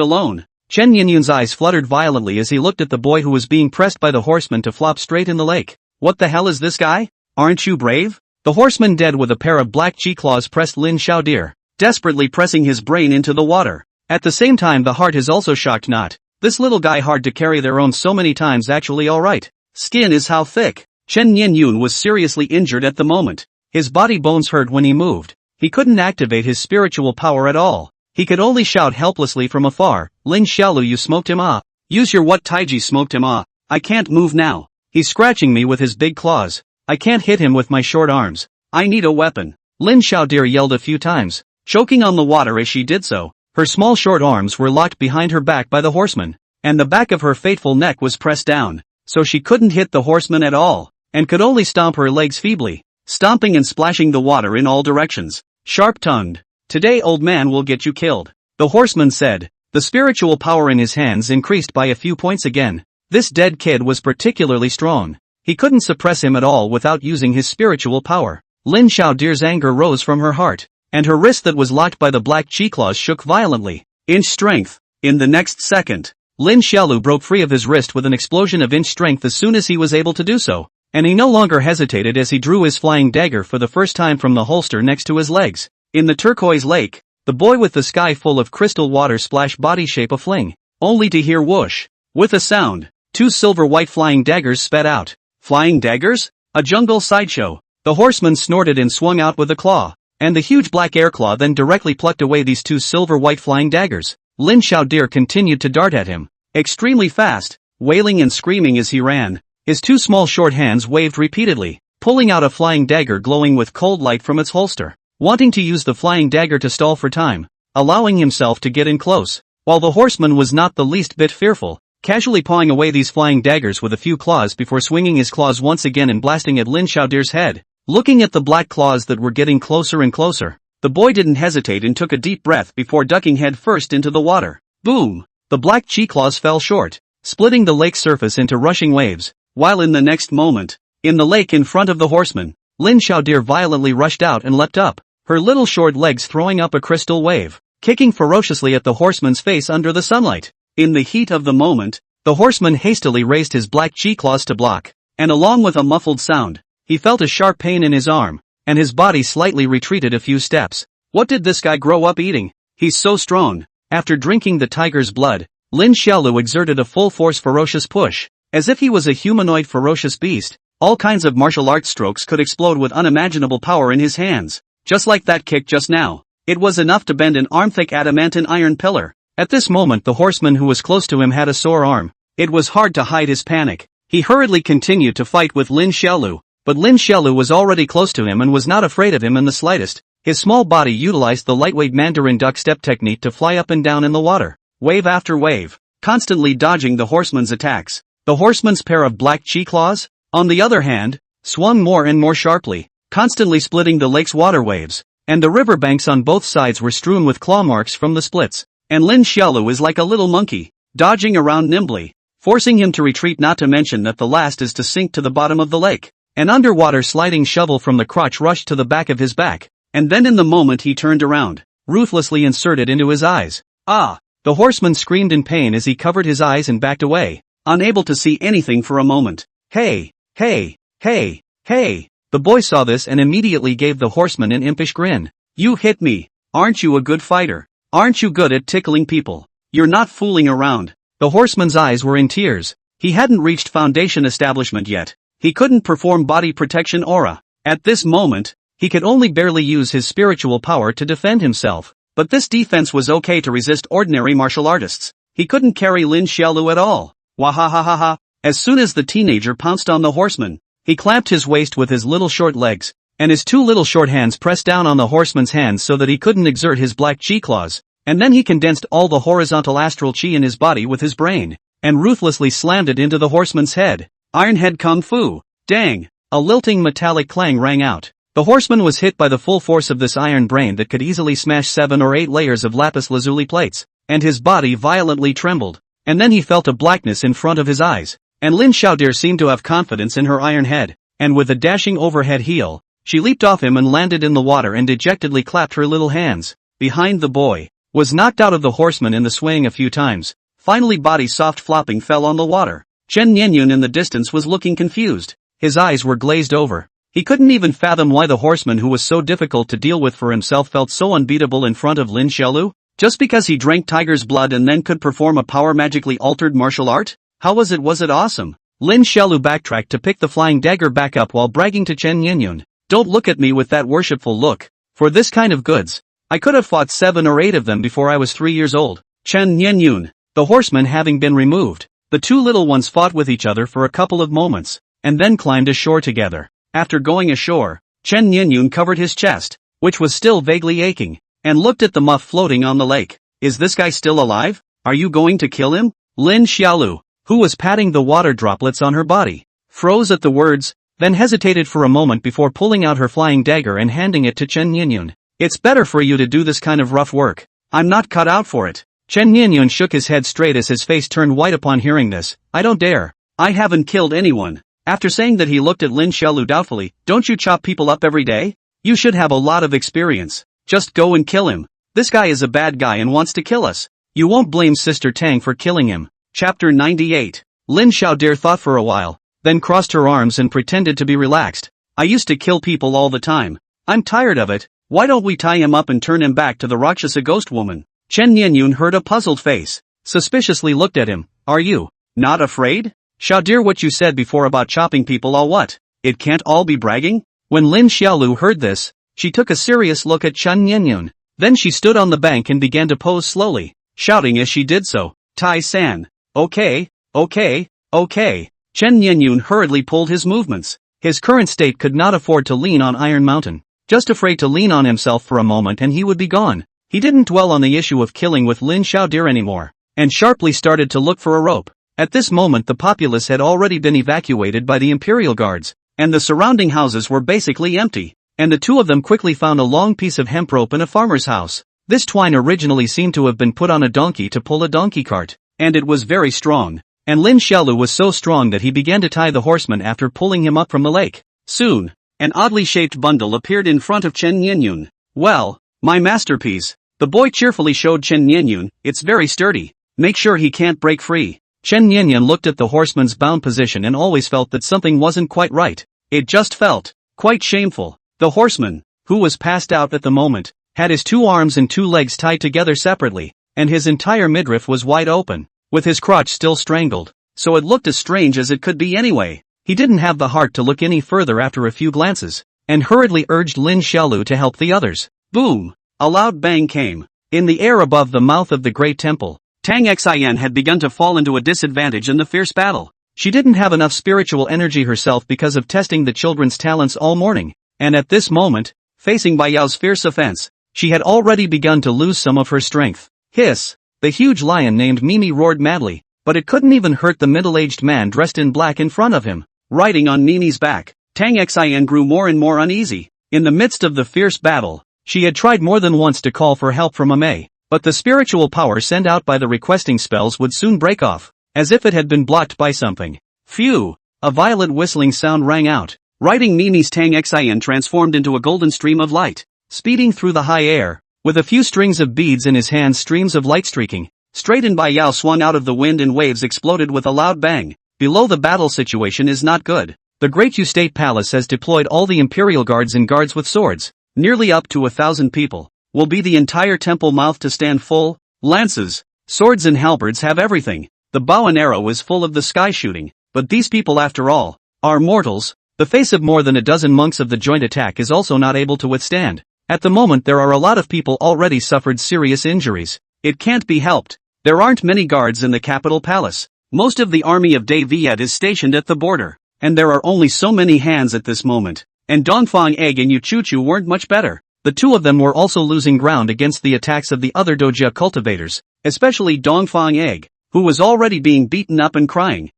alone!" Chen Nianyun's eyes fluttered violently as he looked at the boy who was being pressed by the horseman to flop straight in the lake. "What the hell is this guy? Aren't you brave?" The horseman, dead with a pair of black chi claws, pressed Lin Xiaodir, desperately pressing his brain into the water. At the same time, the heart is also shocked. Not this little guy hard to carry their own so many times, actually alright. Skin is how thick. Chen Nianyun was seriously injured at the moment. His body bones hurt when he moved. He couldn't activate his spiritual power at all. He could only shout helplessly from afar, "Lin Xiaolu, you smoked him ah! Use your what?" Taiji smoked him ah! I can't move now. He's scratching me with his big claws. I can't hit him with my short arms. I need a weapon. Lin Xiaodir yelled a few times, choking on the water as she did so. Her small short arms were locked behind her back by the horseman, and the back of her fateful neck was pressed down, so she couldn't hit the horseman at all, and could only stomp her legs feebly, stomping and splashing the water in all directions. Sharp-tongued. "Today, old man, will get you killed," the horseman said. The spiritual power in his hands increased by a few points again. This dead kid was particularly strong. He couldn't suppress him at all without using his spiritual power. Lin Xiaodir's anger rose from her heart, and her wrist that was locked by the black chi claws shook violently. Inch strength. In the next second, Lin Xiaolu broke free of his wrist with an explosion of inch strength as soon as he was able to do so, and he no longer hesitated as he drew his flying dagger for the first time from the holster next to his legs. In the turquoise lake, the boy with the sky full of crystal water splashed body shape a fling, only to hear whoosh. With a sound, two silver-white flying daggers sped out. Flying daggers? A jungle sideshow. The horseman snorted and swung out with a claw, and the huge black air claw then directly plucked away these two silver-white flying daggers. Lin Xiaodir continued to dart at him, extremely fast, wailing and screaming as he ran. His two small short hands waved repeatedly, pulling out a flying dagger glowing with cold light from its holster, wanting to use the flying dagger to stall for time, allowing himself to get in close, while the horseman was not the least bit fearful, casually pawing away these flying daggers with a few claws before swinging his claws once again and blasting at Lin Xiaodir's head. Looking at the black claws that were getting closer and closer, the boy didn't hesitate and took a deep breath before ducking head first into the water. Boom! The black chi claws fell short, splitting the lake's surface into rushing waves, while in the next moment, in the lake in front of the horseman, Lin Xiaodir violently rushed out and leapt up, her little short legs throwing up a crystal wave, kicking ferociously at the horseman's face under the sunlight. In the heat of the moment, the horseman hastily raised his black chi claws to block, and along with a muffled sound, he felt a sharp pain in his arm, and his body slightly retreated a few steps. What did this guy grow up eating? He's so strong. After drinking the tiger's blood, Lin Xiaolu exerted a full-force ferocious push, as if he was a humanoid ferocious beast. All kinds of martial arts strokes could explode with unimaginable power in his hands. Just like that kick just now. It was enough to bend an arm-thick adamantine iron pillar. At this moment the horseman who was close to him had a sore arm. It was hard to hide his panic. He hurriedly continued to fight with Lin Xiaolu, but Lin Xiaolu was already close to him and was not afraid of him in the slightest. His small body utilized the lightweight Mandarin duck step technique to fly up and down in the water, wave after wave, constantly dodging the horseman's attacks. The horseman's pair of black chi claws, on the other hand, swung more and more sharply, constantly splitting the lake's water waves, and the river banks on both sides were strewn with claw marks from the splits. And Lin Xiaolu is like a little monkey, dodging around nimbly, forcing him to retreat, not to mention that the last is to sink to the bottom of the lake. An underwater sliding shovel from the crotch rushed to the back of his back, and then in the moment he turned around, ruthlessly inserted into his eyes. Ah! The horseman screamed in pain as he covered his eyes and backed away, unable to see anything for a moment. Hey! Hey! Hey! Hey! The boy saw this and immediately gave the horseman an impish grin. You hit me! Aren't you a good fighter? Aren't you good at tickling people? You're not fooling around. The horseman's eyes were in tears. He hadn't reached foundation establishment yet. He couldn't perform body protection aura. At this moment, he could only barely use his spiritual power to defend himself. But this defense was okay to resist ordinary martial artists. He couldn't carry Lin Xiaolu at all. Wahahaha. As soon as the teenager pounced on the horseman, he clamped his waist with his little short legs, and his two little short hands pressed down on the horseman's hands so that he couldn't exert his black chi claws, and then he condensed all the horizontal astral chi in his body with his brain, and ruthlessly slammed it into the horseman's head. Ironhead Kung Fu. Dang! A lilting metallic clang rang out. The horseman was hit by the full force of this iron brain that could easily smash 7 or 8 layers of lapis lazuli plates, and his body violently trembled, and then he felt a blackness in front of his eyes, and Lin Xiaodir seemed to have confidence in her iron head, and with a dashing overhead heel, she leaped off him and landed in the water and dejectedly clapped her little hands. Behind the boy, was knocked out of the horseman in the swaying a few times, finally body soft flopping fell on the water. Chen Nianyun in the distance was looking confused. His eyes were glazed over. He couldn't even fathom why the horseman who was so difficult to deal with for himself felt so unbeatable in front of Lin Xiaolu. Just because he drank tiger's blood and then could perform a power magically altered martial art? How was it awesome? Lin Xiaolu backtracked to pick the flying dagger back up while bragging to Chen Nianyun. Don't look at me with that worshipful look. For this kind of goods, I could have fought 7 or 8 of them before I was 3 years old. Chen Nianyun, the horseman having been removed, the two little ones fought with each other for a couple of moments, and then climbed ashore together. After going ashore, Chen Nianyun covered his chest, which was still vaguely aching, and looked at the muff floating on the lake. Is this guy still alive? Are you going to kill him? Lin Xiaolu, who was patting the water droplets on her body, froze at the words, then hesitated for a moment before pulling out her flying dagger and handing it to Chen Nianyun. It's better for you to do this kind of rough work. I'm not cut out for it. Chen Nianyun shook his head straight as his face turned white upon hearing this. I don't dare. I haven't killed anyone. After saying that, he looked at Lin Xiaolu doubtfully. Don't you chop people up every day? You should have a lot of experience. Just go and kill him. This guy is a bad guy and wants to kill us. You won't blame Sister Tang for killing him. Chapter 98. Lin Xiaodir thought for a while, then crossed her arms and pretended to be relaxed. I used to kill people all the time. I'm tired of it. Why don't we tie him up and turn him back to the Rakshasa ghost woman? Chen Nianyun heard a puzzled face, suspiciously looked at him. Are you not afraid? Xiaodir, what you said before about chopping people all what? It can't all be bragging? When Lin Xiaolu heard this, she took a serious look at Chen Nianyun. Then she stood on the bank and began to pose slowly, shouting as she did so. Tai-san. Okay. Chen Nianyun hurriedly pulled his movements. His current state could not afford to lean on Iron Mountain. Just afraid to lean on himself for a moment and he would be gone. He didn't dwell on the issue of killing with Lin Xiaodir anymore, and sharply started to look for a rope. At this moment the populace had already been evacuated by the Imperial Guards, and the surrounding houses were basically empty, and the two of them quickly found a long piece of hemp rope in a farmer's house. This twine originally seemed to have been put on a donkey to pull a donkey cart, and it was very strong, and Lin Xiaolu was so strong that he began to tie the horseman after pulling him up from the lake. Soon, an oddly shaped bundle appeared in front of Chen Nianyun. Well, my masterpiece. The boy cheerfully showed Chen Nianyun. It's very sturdy. Make sure he can't break free. Chen Nianyun looked at the horseman's bound position and always felt that something wasn't quite right. It just felt quite shameful. The horseman, who was passed out at the moment, had his 2 arms and 2 legs tied together separately, and his entire midriff was wide open, with his crotch still strangled, so it looked as strange as it could be anyway. He didn't have the heart to look any further after a few glances, and hurriedly urged Lin Xiaolu to help the others. Boom! A loud bang came. In the air above the mouth of the great temple, Tang Xian had begun to fall into a disadvantage in the fierce battle. She didn't have enough spiritual energy herself because of testing the children's talents all morning, and at this moment, facing Bai Yao's fierce offense, she had already begun to lose some of her strength. Hiss! The huge lion named Mimi roared madly, but it couldn't even hurt the middle-aged man dressed in black in front of him. Riding on Mimi's back, Tang Xian grew more and more uneasy. In the midst of the fierce battle, she had tried more than once to call for help from Amei, but the spiritual power sent out by the requesting spells would soon break off, as if it had been blocked by something. Phew! A violent whistling sound rang out. Riding Mimi's Tang Xian transformed into a golden stream of light, speeding through the high air, with a few strings of beads in his hands, streams of light streaking. Straight and Bai Yao swung out of the wind and waves exploded with a loud bang. Below, the battle situation is not good. The Great Yu State Palace has deployed all the Imperial Guards and guards with swords, nearly up to 1,000 people. Will be the entire temple mouth to stand full? Lances, swords and halberds have everything. The bow and arrow is full of the sky shooting, but these people after all, are mortals. The face of more than a dozen monks of the joint attack is also not able to withstand. At the moment there are a lot of people already suffered serious injuries. It can't be helped. There aren't many guards in the capital palace. Most of the army of Daviet is stationed at the border. And there are only so many hands at this moment. And Dongfang Egg and Yuchuchu weren't much better. The two of them were also losing ground against the attacks of the other doja cultivators, especially Dongfang Egg, who was already being beaten up and crying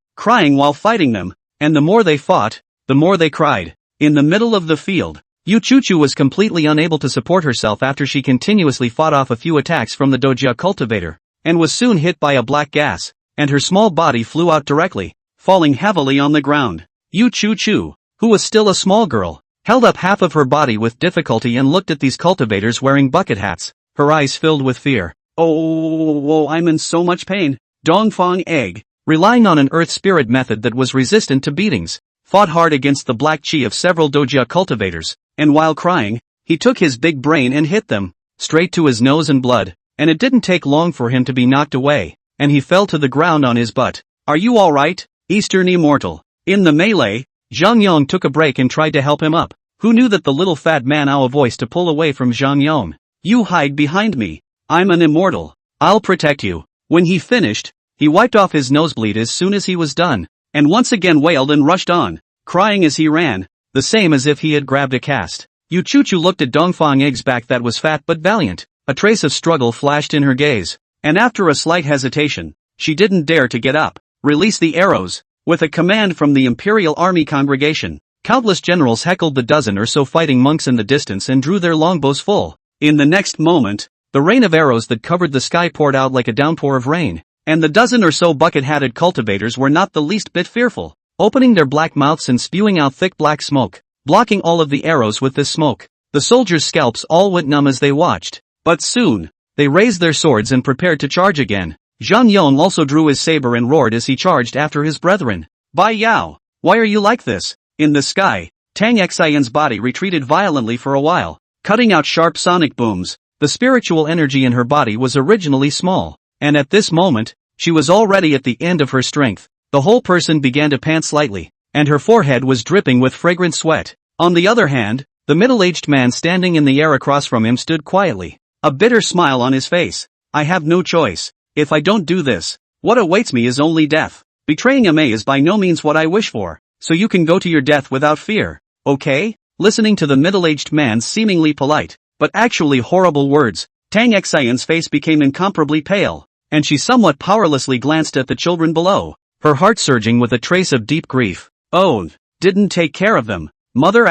while fighting them, and the more they fought, the more they cried. In the middle of the field, Yuchuchu was completely unable to support herself after she continuously fought off a few attacks from the doja cultivator, and was soon hit by a black gas, and her small body flew out directly, falling heavily on the ground. Yuchuchu, who was still a small girl, held up half of her body with difficulty and looked at these cultivators wearing bucket hats, her eyes filled with fear. Oh, I'm in so much pain. Dongfang Egg, relying on an earth spirit method that was resistant to beatings, fought hard against the black chi of several doja cultivators, and while crying, he took his big brain and hit them, straight to his nose and blood, and it didn't take long for him to be knocked away, and he fell to the ground on his butt. Are you alright, Eastern Immortal? In the melee, Zhang Yong took a break and tried to help him up. Who knew that the little fat man owl voice to pull away from Zhang Yong? You hide behind me. I'm an immortal. I'll protect you. When he finished, he wiped off his nosebleed as soon as he was done, and once again wailed and rushed on, crying as he ran, the same as if he had grabbed a cast. Yuchuchu looked at Dongfang Egg's back that was fat but valiant. A trace of struggle flashed in her gaze, and after a slight hesitation, she didn't dare to get up. Release the arrows. With a command from the Imperial Army congregation, countless generals heckled the dozen or so fighting monks in the distance and drew their longbows full. In the next moment, the rain of arrows that covered the sky poured out like a downpour of rain, and the dozen or so bucket-hatted cultivators were not the least bit fearful, opening their black mouths and spewing out thick black smoke, blocking all of the arrows with this smoke. The soldiers' scalps all went numb as they watched, but soon, they raised their swords and prepared to charge again. Zhang Yong also drew his saber and roared as he charged after his brethren. Bai Yao, why are you like this? In the sky, Tang Xian's body retreated violently for a while, cutting out sharp sonic booms. The spiritual energy in her body was originally small, and at this moment, she was already at the end of her strength. The whole person began to pant slightly, and her forehead was dripping with fragrant sweat. On the other hand, the middle-aged man standing in the air across from him stood quietly, a bitter smile on his face. I have no choice. If I don't do this, what awaits me is only death. Betraying Ame is by no means what I wish for, so you can go to your death without fear, okay? Listening to the middle-aged man's seemingly polite, but actually horrible words, Tang Xian's face became incomparably pale, and she somewhat powerlessly glanced at the children below, her heart surging with a trace of deep grief. Oh, didn't take care of them. Mother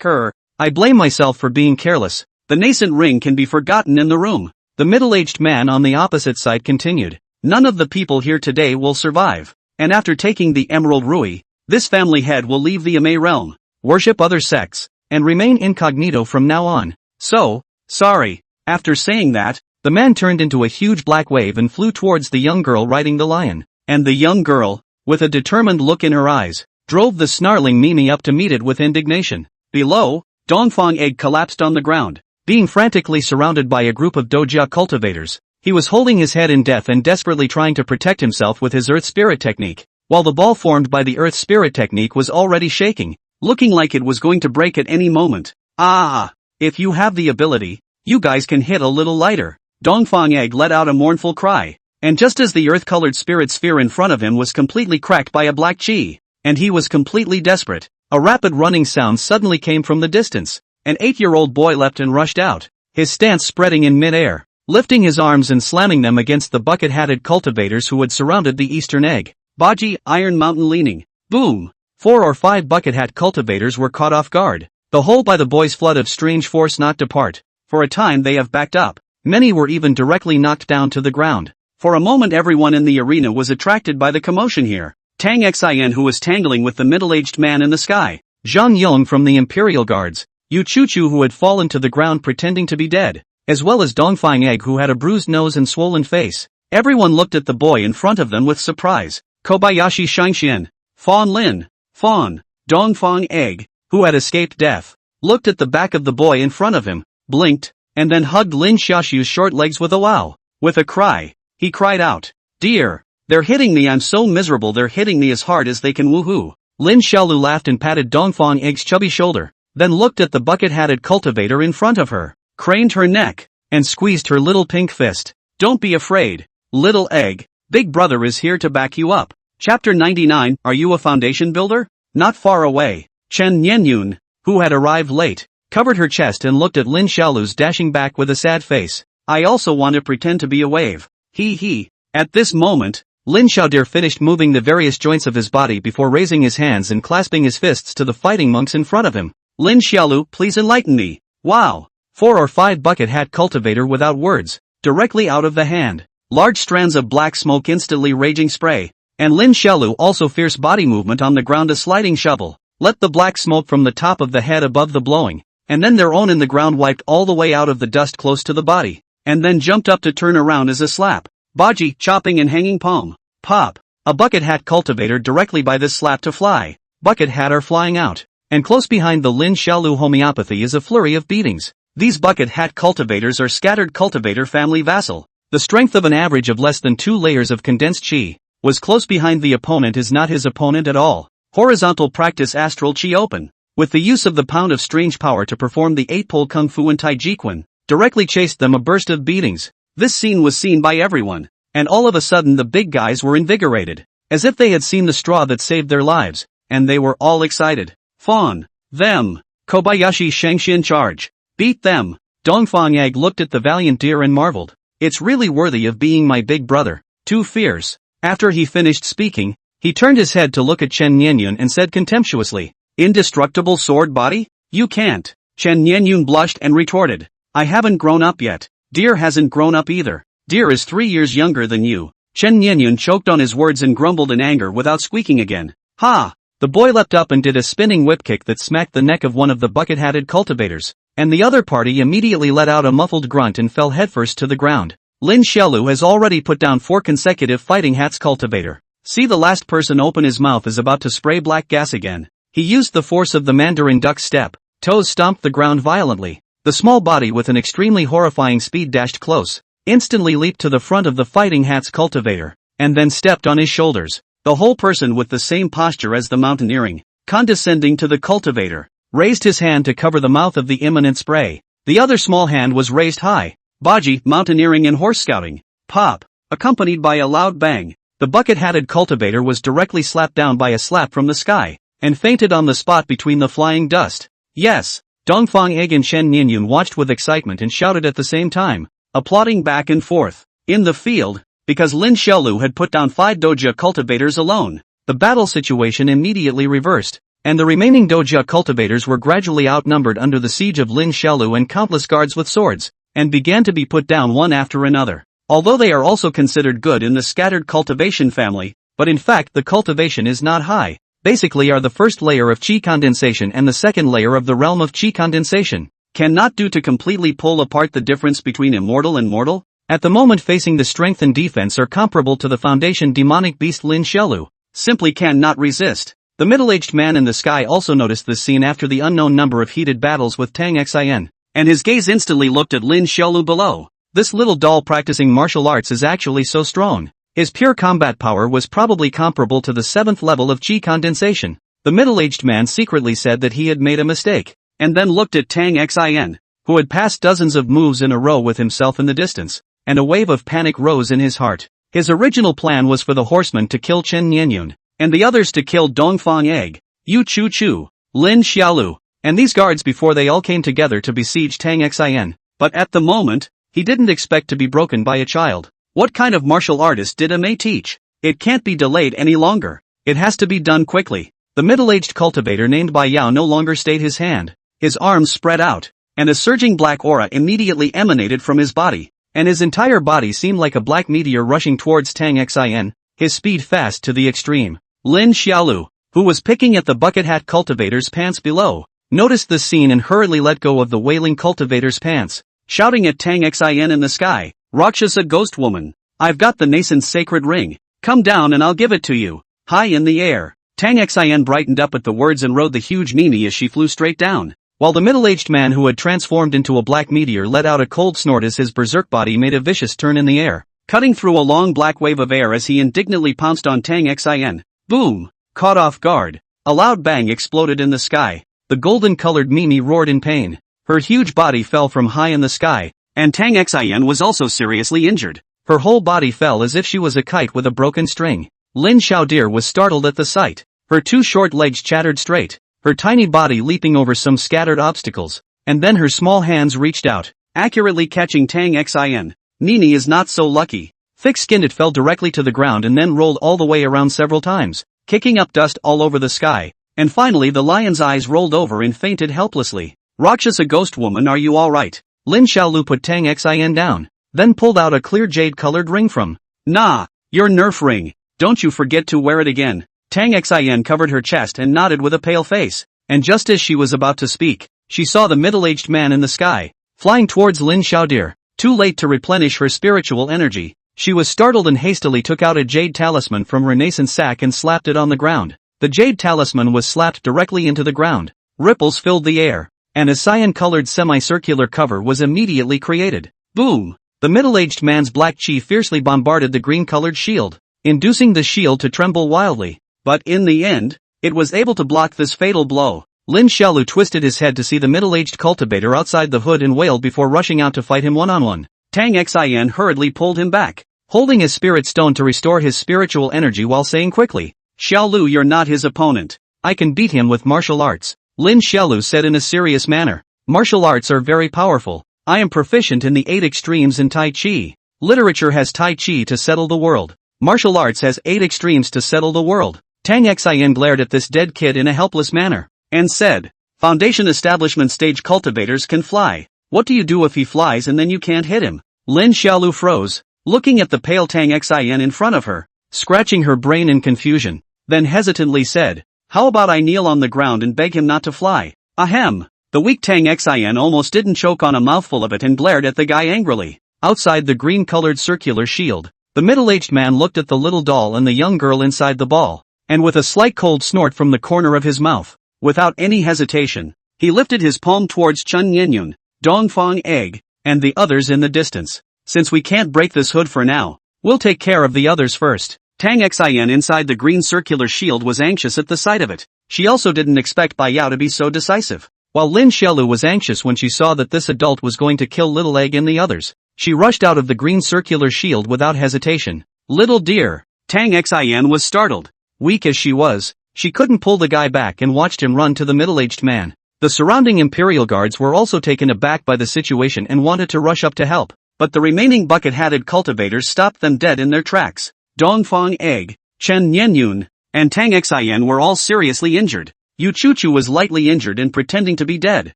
her. I blame myself for being careless. The nascent ring can be forgotten in the room. The middle-aged man on the opposite side continued. None of the people here today will survive, and after taking the Emerald Rui, this family head will leave the Ame realm, worship other sects, and remain incognito from now on. So, sorry. After saying that, the man turned into a huge black wave and flew towards the young girl riding the lion, and the young girl, with a determined look in her eyes, drove the snarling Mimi up to meet it with indignation. Below, Dongfang Egg collapsed on the ground, being frantically surrounded by a group of doja cultivators. He was holding his head in death and desperately trying to protect himself with his Earth Spirit technique, while the ball formed by the Earth Spirit technique was already shaking, looking like it was going to break at any moment. Ah! If you have the ability, you guys can hit a little lighter. Dongfang Egg let out a mournful cry, and just as the earth-colored spirit sphere in front of him was completely cracked by a black chi, and he was completely desperate, a rapid running sound suddenly came from the distance. An 8-year-old boy leapt and rushed out, his stance spreading in mid-air, lifting his arms and slamming them against the bucket-hatted cultivators who had surrounded the eastern egg. Baji, Iron Mountain leaning. Boom! 4 or 5 bucket-hat cultivators were caught off guard, the whole by the boy's flood of strange force not depart. For a time they have backed up. Many were even directly knocked down to the ground. For a moment everyone in the arena was attracted by the commotion here. Tang Xian who was tangling with the middle-aged man in the sky. Zhang Yong from the Imperial Guards. Yuchuchu who had fallen to the ground pretending to be dead, as well as Dongfang Egg who had a bruised nose and swollen face. Everyone looked at the boy in front of them with surprise. Kobayashi Shangxian, Fawn Lin, Fawn, Dongfang Egg, who had escaped death, looked at the back of the boy in front of him, blinked, and then hugged Lin Xiaoxiu's short legs with a wow. With a cry, he cried out, "Dear, they're hitting me, I'm so miserable, they're hitting me as hard as they can, woohoo." Lin Xiaolu laughed and patted Dongfang Egg's chubby shoulder. then looked at the bucket-hatted cultivator in front of her, craned her neck, and squeezed her little pink fist. Don't be afraid, little egg. Big Brother is here to back you up. Chapter 99. Are you a foundation builder? Not far away, Chen Nianyun, who had arrived late, covered her chest and looked at Lin Xiaolu's dashing back with a sad face. I also want to pretend to be a wave. He. At this moment, Lin Xiaodir finished moving the various joints of his body before raising his hands and clasping his fists to the fighting monks in front of him. Lin Xiaolu, please enlighten me. Wow. 4 or 5 bucket hat cultivator without words, directly out of the hand. Large strands of black smoke instantly raging spray. And Lin Xiaolu also fierce body movement on the ground a sliding shovel. Let the black smoke from the top of the head above the blowing, and then their own in the ground wiped all the way out of the dust close to the body, and then jumped up to turn around as a slap. Baji, chopping and hanging palm. Pop. A bucket hat cultivator directly by this slap to fly. Bucket hat are flying out. And close behind the Lin Xiaolu homeopathy is a flurry of beatings. These bucket hat cultivators are scattered cultivator family vassal. The strength of an average of less than 2 layers of condensed chi was close behind the opponent is not his opponent at all. Horizontal practice astral chi open. With the use of the pound of strange power to perform the 8-pole kung fu and tai chi quan, directly chased them a burst of beatings. This scene was seen by everyone, and all of a sudden the big guys were invigorated, as if they had seen the straw that saved their lives, and they were all excited. Fawn. Them. Kobayashi Shengxian charge. Beat them. Dongfang Egg looked at the valiant deer and marveled. It's really worthy of being my big brother. Too fierce. After he finished speaking, he turned his head to look at Chen Nianyun and said contemptuously, indestructible sword body? You can't. Chen Nianyun blushed and retorted, I haven't grown up yet. Deer hasn't grown up either. Deer is 3 years younger than you. Chen Nianyun choked on his words and grumbled in anger without squeaking again. Ha! The boy leapt up and did a spinning whip kick that smacked the neck of one of the bucket-hatted cultivators, and the other party immediately let out a muffled grunt and fell headfirst to the ground. Lin Xiaolu has already put down 4 consecutive fighting hats cultivator. See, the last person open his mouth is about to spray black gas again. He used the force of the Mandarin duck step. Toes stomped the ground violently. The small body with an extremely horrifying speed dashed close, instantly leaped to the front of the fighting hats cultivator, and then stepped on his shoulders. The whole person with the same posture as the mountaineering, condescending to the cultivator, raised his hand to cover the mouth of the imminent spray. The other small hand was raised high. Baji, mountaineering and horse scouting. Pop. Accompanied by a loud bang. The bucket-hatted cultivator was directly slapped down by a slap from the sky, and fainted on the spot between the flying dust. Yes. Dongfang Egg and Chen Nianyun watched with excitement and shouted at the same time, applauding back and forth. In the field, because Lin Xiaolu had put down 5 doja cultivators alone, the battle situation immediately reversed, and the remaining doja cultivators were gradually outnumbered under the siege of Lin Xiaolu and countless guards with swords, and began to be put down one after another. Although they are also considered good in the scattered cultivation family, but in fact the cultivation is not high, basically are the first layer of chi condensation and the second layer of the realm of chi condensation, cannot do to completely pull apart the difference between immortal and mortal. At the moment facing the strength and defense are comparable to the foundation demonic beast Lin Xiaolu, simply cannot resist. The middle-aged man in the sky also noticed this scene after the unknown number of heated battles with Tang Xin, and his gaze instantly looked at Lin Xiaolu below. This little doll practicing martial arts is actually so strong. His pure combat power was probably comparable to the 7th level of chi condensation. The middle-aged man secretly said that he had made a mistake, and then looked at Tang Xin, who had passed dozens of moves in a row with himself in the distance, and a wave of panic rose in his heart. His original plan was for the horsemen to kill Chen Nianyun, and the others to kill Dongfang Egg, Yu Chu Chu, Lin Xiaolu, and these guards before they all came together to besiege Tang Xin. But at the moment, he didn't expect to be broken by a child. What kind of martial artist did May teach? It can't be delayed any longer. It has to be done quickly. The middle-aged cultivator named Bai Yao no longer stayed his hand. His arms spread out, and a surging black aura immediately emanated from his body, and his entire body seemed like a black meteor rushing towards Tang Xin, his speed fast to the extreme. Lin Xiaolu, who was picking at the bucket hat cultivator's pants below, noticed the scene and hurriedly let go of the wailing cultivator's pants, shouting at Tang Xin in the sky, Rakshasa ghost woman, I've got the nascent sacred ring, come down and I'll give it to you. High in the air, Tang Xin brightened up at the words and rode the huge Nini as she flew straight down, while the middle-aged man who had transformed into a black meteor let out a cold snort as his berserk body made a vicious turn in the air, cutting through a long black wave of air as he indignantly pounced on Tang Xin. Boom! Caught off guard, a loud bang exploded in the sky, the golden-colored Mimi roared in pain. Her huge body fell from high in the sky, and Tang Xian was also seriously injured. Her whole body fell as if she was a kite with a broken string. Lin Xiaodir was startled at the sight. Her two short legs chattered straight, her tiny body leaping over some scattered obstacles, and then her small hands reached out, accurately catching Tang Xian. Nini is not so lucky. Thick-skinned, it fell directly to the ground and then rolled all the way around several times, kicking up dust all over the sky, and finally the lion's eyes rolled over and fainted helplessly. Rakshasa ghost woman, are you alright? Lin Xiaolu put Tang Xian down, then pulled out a clear jade-colored ring from. Nah, your nerf ring. Don't you forget to wear it again. Tang Xian covered her chest and nodded with a pale face, and just as she was about to speak, she saw the middle-aged man in the sky, flying towards Lin Xiaodir. Too late to replenish her spiritual energy, she was startled and hastily took out a jade talisman from Renaissance sack and slapped it on the ground. The jade talisman was slapped directly into the ground. Ripples filled the air, and a cyan-colored semicircular cover was immediately created. Boom! The middle-aged man's black chi fiercely bombarded the green-colored shield, inducing the shield to tremble wildly. But in the end, it was able to block this fatal blow. Lin Xiaolu twisted his head to see the middle-aged cultivator outside the hood and wailed before rushing out to fight him one-on-one. Tang Xian hurriedly pulled him back, holding his spirit stone to restore his spiritual energy while saying quickly, Xiaolu, you're not his opponent. I can beat him with martial arts. Lin Xiaolu said in a serious manner. Martial arts are very powerful. I am proficient in the 8 extremes in Tai Chi. Literature has Tai Chi to settle the world. Martial arts has 8 extremes to settle the world. Tang Xian glared at this dead kid in a helpless manner, and said, Foundation establishment stage cultivators can fly. What do you do if he flies and then you can't hit him? Lin Xiaolu froze, looking at the pale Tang Xian in front of her, scratching her brain in confusion, then hesitantly said, How about I kneel on the ground and beg him not to fly? Ahem. The weak Tang Xian almost didn't choke on a mouthful of it and glared at the guy angrily. Outside the green-colored circular shield, the middle-aged man looked at the little doll and the young girl inside the ball, and with a slight cold snort from the corner of his mouth, without any hesitation, he lifted his palm towards Chen Yenyun, Dongfang Egg, and the others in the distance. Since we can't break this hood for now, we'll take care of the others first. Tang Xian inside the green circular shield was anxious at the sight of it. She also didn't expect Bai Yao to be so decisive. While Lin Xiaolu was anxious when she saw that this adult was going to kill Little Egg and the others, she rushed out of the green circular shield without hesitation. Little dear, Tang Xian was startled. Weak as she was, she couldn't pull the guy back and watched him run to the middle-aged man. The surrounding Imperial guards were also taken aback by the situation and wanted to rush up to help, but the remaining bucket-hatted cultivators stopped them dead in their tracks. Dongfang Egg, Chen Yenyun, and Tang Xian were all seriously injured. Yu Chuchu was lightly injured and pretending to be dead.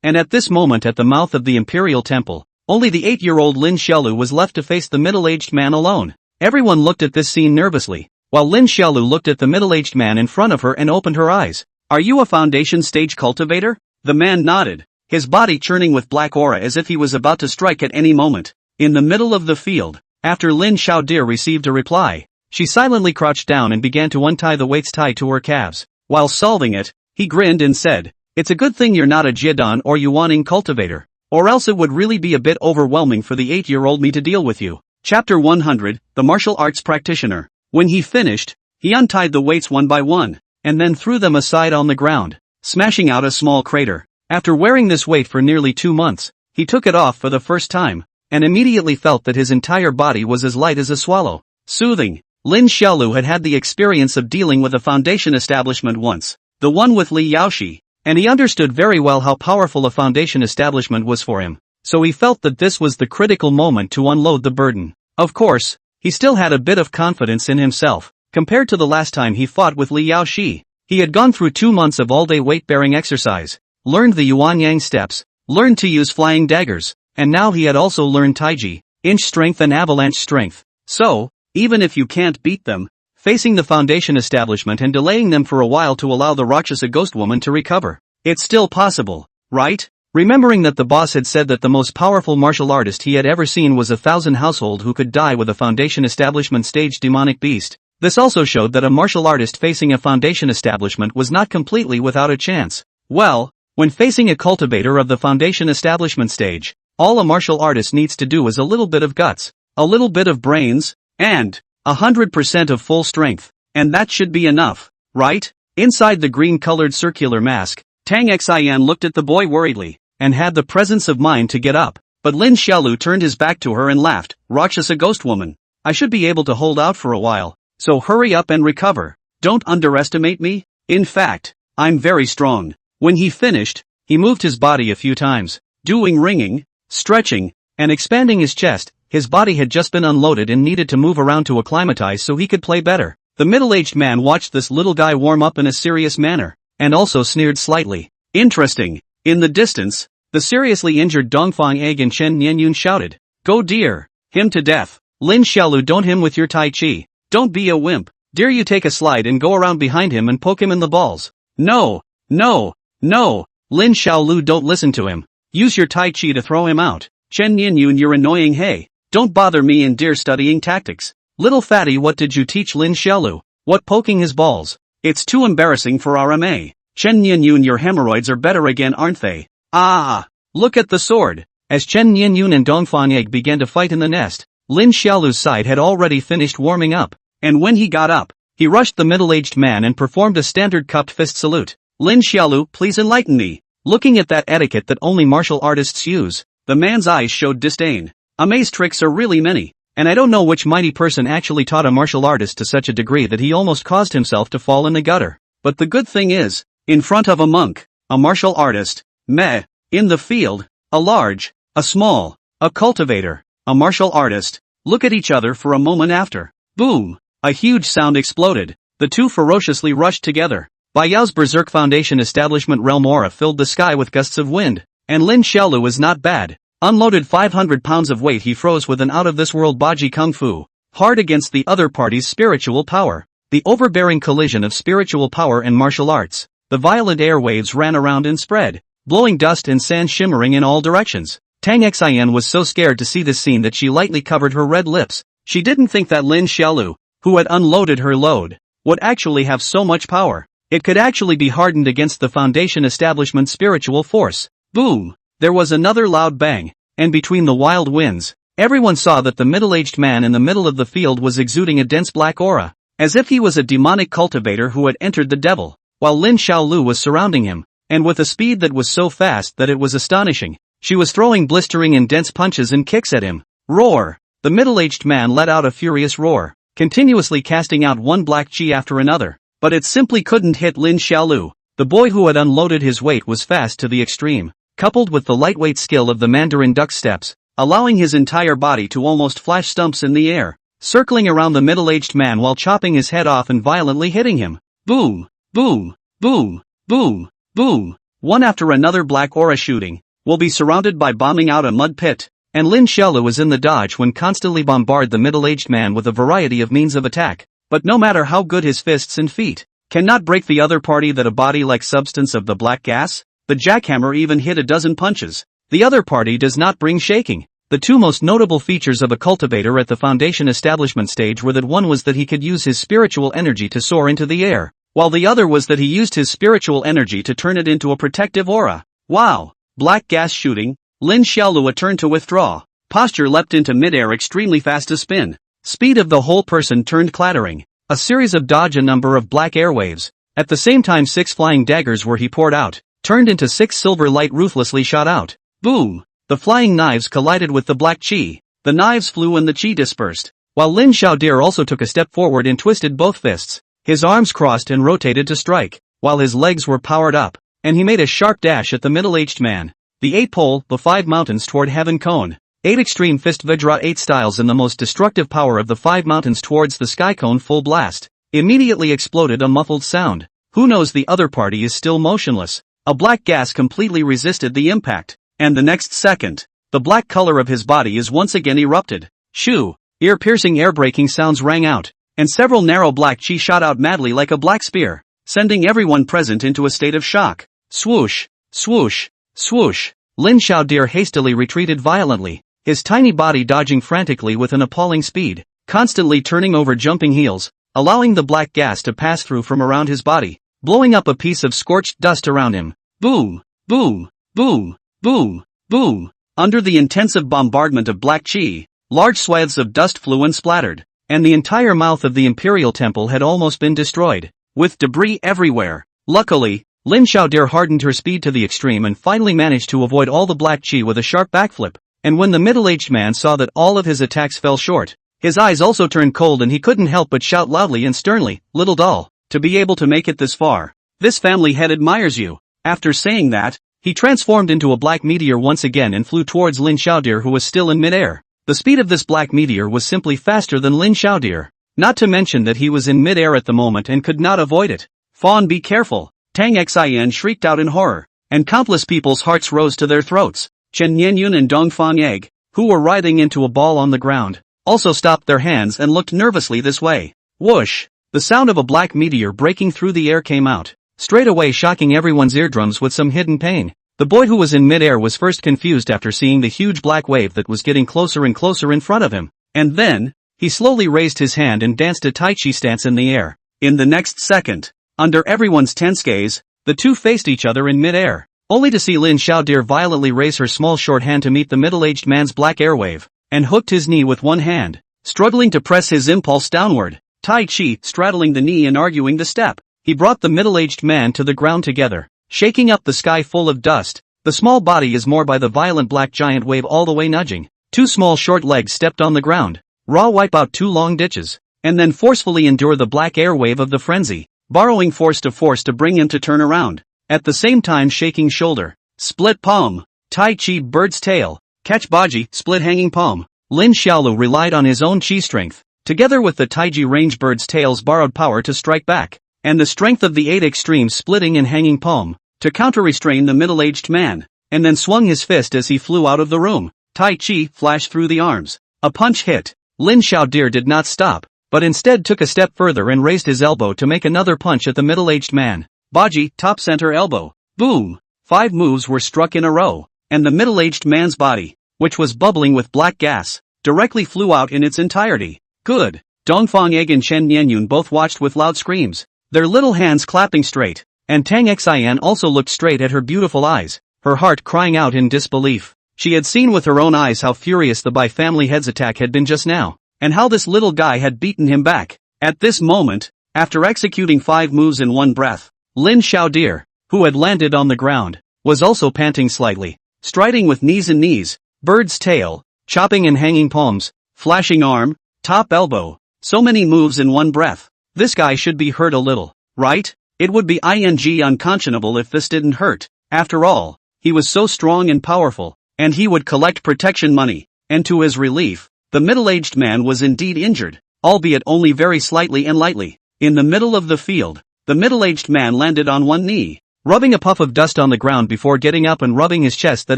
And at this moment at the mouth of the Imperial Temple, only the 8-year-old Lin Xiaolu was left to face the middle-aged man alone. Everyone looked at this scene nervously, while Lin Xiaolu looked at the middle-aged man in front of her and opened her eyes. Are you a foundation stage cultivator? The man nodded, his body churning with black aura as if he was about to strike at any moment. In the middle of the field, after Lin Xiaodir received a reply, she silently crouched down and began to untie the weights tied to her calves. While solving it, he grinned and said, It's a good thing you're not a Jiedan or Yuaning cultivator, or else it would really be a bit overwhelming for the 8-year-old me to deal with you. Chapter 100, The Martial Arts Practitioner. When he finished, he untied the weights one by one, and then threw them aside on the ground, smashing out a small crater. After wearing this weight for nearly 2 months, he took it off for the first time, and immediately felt that his entire body was as light as a swallow. Soothing. Lin Xiaolu had had the experience of dealing with a foundation establishment once, the one with Li Yaoshi, and he understood very well how powerful a foundation establishment was for him, so he felt that this was the critical moment to unload the burden. Of course, he still had a bit of confidence in himself, compared to the last time he fought with Li Yaoshi. He had gone through 2 months of all-day weight-bearing exercise, learned the Yuan-Yang steps, learned to use flying daggers, and now he had also learned Taiji, inch strength and avalanche strength. So, even if you can't beat them, facing the foundation establishment and delaying them for a while to allow the Rakshasa ghost woman to recover, it's still possible, right? Remembering that the boss had said that the most powerful martial artist he had ever seen was a 1,000 household who could die with a foundation establishment stage demonic beast, this also showed that a martial artist facing a foundation establishment was not completely without a chance. Well, when facing a cultivator of the foundation establishment stage, all a martial artist needs to do is a little bit of guts, a little bit of brains, and 100% of full strength, and that should be enough, right? Inside the green-colored circular mask, Tang Xian looked at the boy worriedly, and had the presence of mind to get up. But Lin Xiaolu turned his back to her and laughed. Rakshasa ghost woman. I should be able to hold out for a while, so hurry up and recover. Don't underestimate me. In fact, I'm very strong. When he finished, he moved his body a few times, doing ringing, stretching, and expanding his chest. His body had just been unloaded and needed to move around to acclimatize so he could play better. The middle-aged man watched this little guy warm up in a serious manner, and also sneered slightly. Interesting. In the distance, the seriously injured Dongfang Egg and Chen Nianyun shouted, "Go dear! Him to death! Lin Xiaolu, don't him with your tai chi! Don't be a wimp! Dare you take a slide and go around behind him and poke him in the balls! No! No! No! Lin Xiaolu, don't listen to him! Use your tai chi to throw him out! Chen Nianyun, you're annoying, hey! Don't bother me and dear studying tactics! Little fatty, what did you teach Lin Xiaolu? What, poking his balls? It's too embarrassing for RMA! Chen Nianyun, your hemorrhoids are better again, aren't they? Ah! Look at the sword!" As Chen Nianyun and Dongfang Egg began to fight in the nest, Lin Xiaolu's side had already finished warming up, and when he got up, he rushed the middle-aged man and performed a standard cupped fist salute. "Lin Xiaolu, please enlighten me." Looking at that etiquette that only martial artists use, the man's eyes showed disdain. Amaze tricks are really many, and I don't know which mighty person actually taught a martial artist to such a degree that he almost caused himself to fall in the gutter. But the good thing is, in front of a monk, a martial artist, meh. In the field, a large, a small, a cultivator, a martial artist, look at each other for a moment after. Boom! A huge sound exploded. The two ferociously rushed together. Bayao's Berserk Foundation establishment realm aura filled the sky with gusts of wind, and Lin Xiaolu was not bad. Unloaded 500 pounds of weight, he froze with an out-of-this-world Baji Kung Fu, hard against the other party's spiritual power. The overbearing collision of spiritual power and martial arts. The violent airwaves ran around and spread, blowing dust and sand shimmering in all directions. Tang Xian was so scared to see this scene that she lightly covered her red lips. She didn't think that Lin Xiaolu, who had unloaded her load, would actually have so much power. It could actually be hardened against the Foundation establishment's spiritual force. Boom! There was another loud bang, and between the wild winds, everyone saw that the middle-aged man in the middle of the field was exuding a dense black aura, as if he was a demonic cultivator who had entered the devil, while Lin Xiaolu was surrounding him, and with a speed that was so fast that it was astonishing. She was throwing blistering and dense punches and kicks at him. Roar! The middle-aged man let out a furious roar, continuously casting out one black chi after another, but it simply couldn't hit Lin Xiaolu. The boy who had unloaded his weight was fast to the extreme, coupled with the lightweight skill of the Mandarin duck steps, allowing his entire body to almost flash stumps in the air, circling around the middle-aged man while chopping his head off and violently hitting him. Boom! Boom! Boom! Boom! Boom! One after another black aura shooting, will be surrounded by bombing out a mud pit, and Lin Xiaolu was in the dodge when constantly bombard the middle-aged man with a variety of means of attack, but no matter how good his fists and feet, cannot break the other party that a body-like substance of the black gas. The jackhammer even hit a dozen punches. The other party does not bring shaking. The two most notable features of a cultivator at the Foundation establishment stage were that one was that he could use his spiritual energy to soar into the air, while the other was that he used his spiritual energy to turn it into a protective aura. Wow! Black gas shooting. Lin Xiaolu turned to withdraw. Posture leapt into midair extremely fast to spin. Speed of the whole person turned clattering. A series of dodge, a number of black airwaves. At the same time 6 flying daggers were he poured out, turned into 6 silver light ruthlessly shot out. Boom! The flying knives collided with the black chi. The knives flew and the chi dispersed. While Lin Xiaodir also took a step forward and twisted both fists. His arms crossed and rotated to strike, while his legs were powered up, and he made a sharp dash at the middle-aged man. The 8 pole, the 5 mountains toward heaven cone. 8 extreme fist Vajra 8 styles in the most destructive power of the 5 mountains towards the sky cone full blast. Immediately exploded a muffled sound. Who knows, the other party is still motionless. A black gas completely resisted the impact, and the next second, the black color of his body is once again erupted. Shoo! Ear-piercing air-breaking sounds rang out, and several narrow black chi shot out madly like a black spear, sending everyone present into a state of shock. Swoosh! Swoosh! Swoosh! Lin Xiaodir hastily retreated violently, his tiny body dodging frantically with an appalling speed, constantly turning over jumping heels, allowing the black gas to pass through from around his body, blowing up a piece of scorched dust around him. Boom! Boom! Boom! Boom! Boom! Under the intensive bombardment of black chi, large swathes of dust flew and splattered, and the entire mouth of the Imperial Temple had almost been destroyed, with debris everywhere. Luckily, Lin Xiaodir hardened her speed to the extreme and finally managed to avoid all the black chi with a sharp backflip. And when the middle-aged man saw that all of his attacks fell short, his eyes also turned cold and he couldn't help but shout loudly and sternly, "Little doll, to be able to make it this far, this family head admires you." After saying that, he transformed into a black meteor once again and flew towards Lin Xiaodir, who was still in midair. The speed of this black meteor was simply faster than Lin Xiaodir, not to mention that he was in midair at the moment and could not avoid it. "Fawn, be careful!" Tang Xian shrieked out in horror, and countless people's hearts rose to their throats. Chen Nianyun and Dongfang Egg, who were writhing into a ball on the ground, also stopped their hands and looked nervously this way. Whoosh! The sound of a black meteor breaking through the air came out, straight away shocking everyone's eardrums with some hidden pain. The boy who was in midair was first confused after seeing the huge black wave that was getting closer and closer in front of him, and then, he slowly raised his hand and danced a Tai Chi stance in the air. In the next second, under everyone's tense gaze, the two faced each other in midair, only to see Lin Xiaodir violently raise her small short hand to meet the middle-aged man's black airwave, and hooked his knee with one hand, struggling to press his impulse downward. Tai Chi, straddling the knee and arguing the step, he brought the middle-aged man to the ground together, shaking up the sky full of dust. The small body is moored by the violent black giant wave all the way nudging. Two small short legs stepped on the ground, raw wipe out two long ditches, and then forcefully endure the black airwave of the frenzy, borrowing force to bring him to turn around. At the same time shaking shoulder, split palm, Tai Chi bird's tail, catch baji, split hanging palm. Lin Xiaolu relied on his own chi strength, together with the Taiji range bird's tail's borrowed power to strike back, and the strength of the 8 extreme splitting and hanging palm, to counter-restrain the middle-aged man, and then swung his fist as he flew out of the room. Tai Chi flashed through the arms. A punch hit. Lin Xiaodir did not stop, but instead took a step further and raised his elbow to make another punch at the middle-aged man. Baji, top center elbow. Boom! 5 moves were struck in a row, and the middle-aged man's body, which was bubbling with black gas, directly flew out in its entirety. Good! Dongfang Egg and Chen Nianyun both watched with loud screams, their little hands clapping straight, and Tang Xian also looked straight at her beautiful eyes, her heart crying out in disbelief. She had seen with her own eyes how furious the Bai family head's attack had been just now, and how this little guy had beaten him back. At this moment, after executing 5 moves in one breath, Lin Xiaodir, who had landed on the ground, was also panting slightly, striding with knees and knees, bird's tail, chopping and hanging palms, flashing arm, top elbow, so many moves in one breath. This guy should be hurt a little, right? It would be unconscionable if this didn't hurt. After all, he was so strong and powerful, and he would collect protection money, and to his relief, the middle-aged man was indeed injured, albeit only very slightly and lightly. In the middle of the field, the middle-aged man landed on one knee, rubbing a puff of dust on the ground before getting up and rubbing his chest that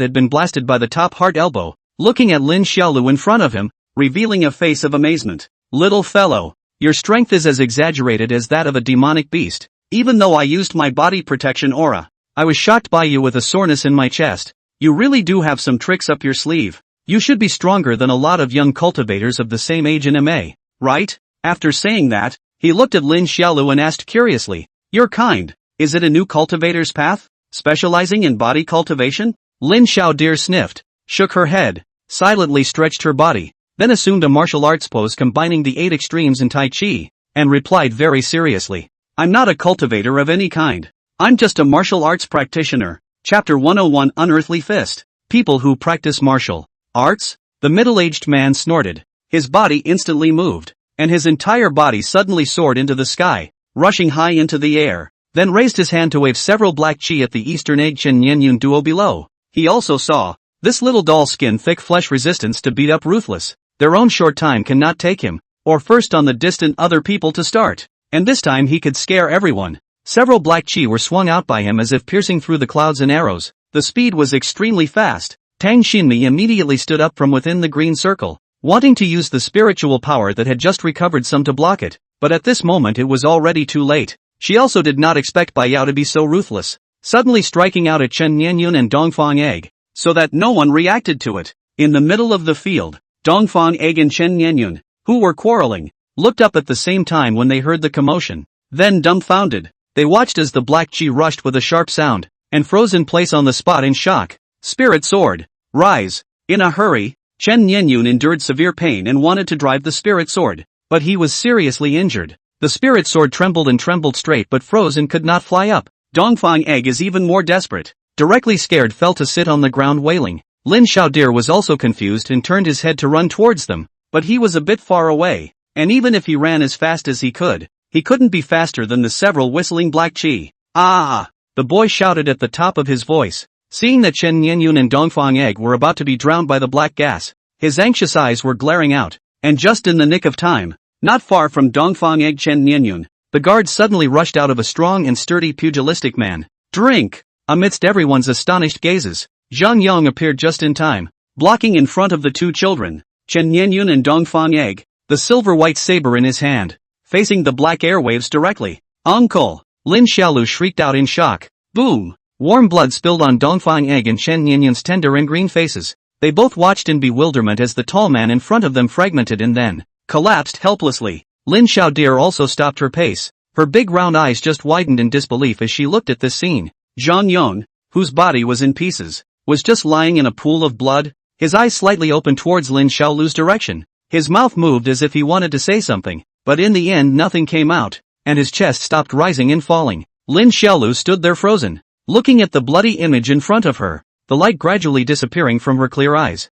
had been blasted by the top hard elbow, looking at Lin Xiaolu in front of him, revealing a face of amazement. Little fellow, your strength is as exaggerated as that of a demonic beast. Even though I used my body protection aura, I was shocked by you with a soreness in my chest. You really do have some tricks up your sleeve. You should be stronger than a lot of young cultivators of the same age in MA, right? After saying that, he looked at Lin Xiaolu and asked curiously, "Your kind, is it a new cultivator's path, specializing in body cultivation?" Lin Xiaodir sniffed, shook her head, silently stretched her body, then assumed a martial arts pose combining the 8 extremes in Tai Chi, and replied very seriously, "I'm not a cultivator of any kind. I'm just a martial arts practitioner." Chapter 101 Unearthly Fist. People who practice martial arts? The middle-aged man snorted. His body instantly moved, and his entire body suddenly soared into the sky, rushing high into the air, then raised his hand to wave several black chi at the Eastern Egg Chen Nianyun duo below. He also saw this little doll skin thick flesh resistance to beat up ruthless. Their own short time cannot take him, or first on the distant other people to start, and this time he could scare everyone. Several black chi were swung out by him as if piercing through the clouds and arrows. The speed was extremely fast. Tang Xinmi immediately stood up from within the green circle, wanting to use the spiritual power that had just recovered some to block it, but at this moment it was already too late. She also did not expect Bai Yao to be so ruthless, suddenly striking out at Chen Nianyun and Dongfang Egg, so that no one reacted to it. In the middle of the field, Dongfang Egg and Chen Nianyun, who were quarreling, looked up at the same time when they heard the commotion. Then dumbfounded, they watched as the black chi rushed with a sharp sound, and froze in place on the spot in shock. Spirit sword. Rise. In a hurry, Chen Nianyun endured severe pain and wanted to drive the spirit sword, but he was seriously injured. The spirit sword trembled and trembled straight but froze and could not fly up. Dongfang Egg is even more desperate. Directly scared fell to sit on the ground wailing. Lin Xiaodir was also confused and turned his head to run towards them, but he was a bit far away, and even if he ran as fast as he couldn't be faster than the several whistling black chi. Ah! The boy shouted at the top of his voice. Seeing that Chen Nianyun and Dongfang Egg were about to be drowned by the black gas, his anxious eyes were glaring out, and just in the nick of time, not far from Dongfang Egg Chen Nianyun, the guard suddenly rushed out of a strong and sturdy pugilistic man. Drink! Amidst everyone's astonished gazes, Zhang Yong appeared just in time, blocking in front of the two children, Chen Nianyun and Dongfang Egg, the silver-white saber in his hand, facing the black airwaves directly. Uncle! Lin Xiaolu shrieked out in shock. Boom! Warm blood spilled on Dongfang Egg and Chen Nianyun's tender and green faces. They both watched in bewilderment as the tall man in front of them fragmented and then collapsed helplessly. Lin Xiaodir also stopped her pace. Her big round eyes just widened in disbelief as she looked at this scene. Zhang Yong, whose body was in pieces, was just lying in a pool of blood, his eyes slightly open towards Lin Xiaolu's direction. His mouth moved as if he wanted to say something, but in the end nothing came out, and his chest stopped rising and falling. Lin Xiaolu stood there frozen, looking at the bloody image in front of her, the light gradually disappearing from her clear eyes.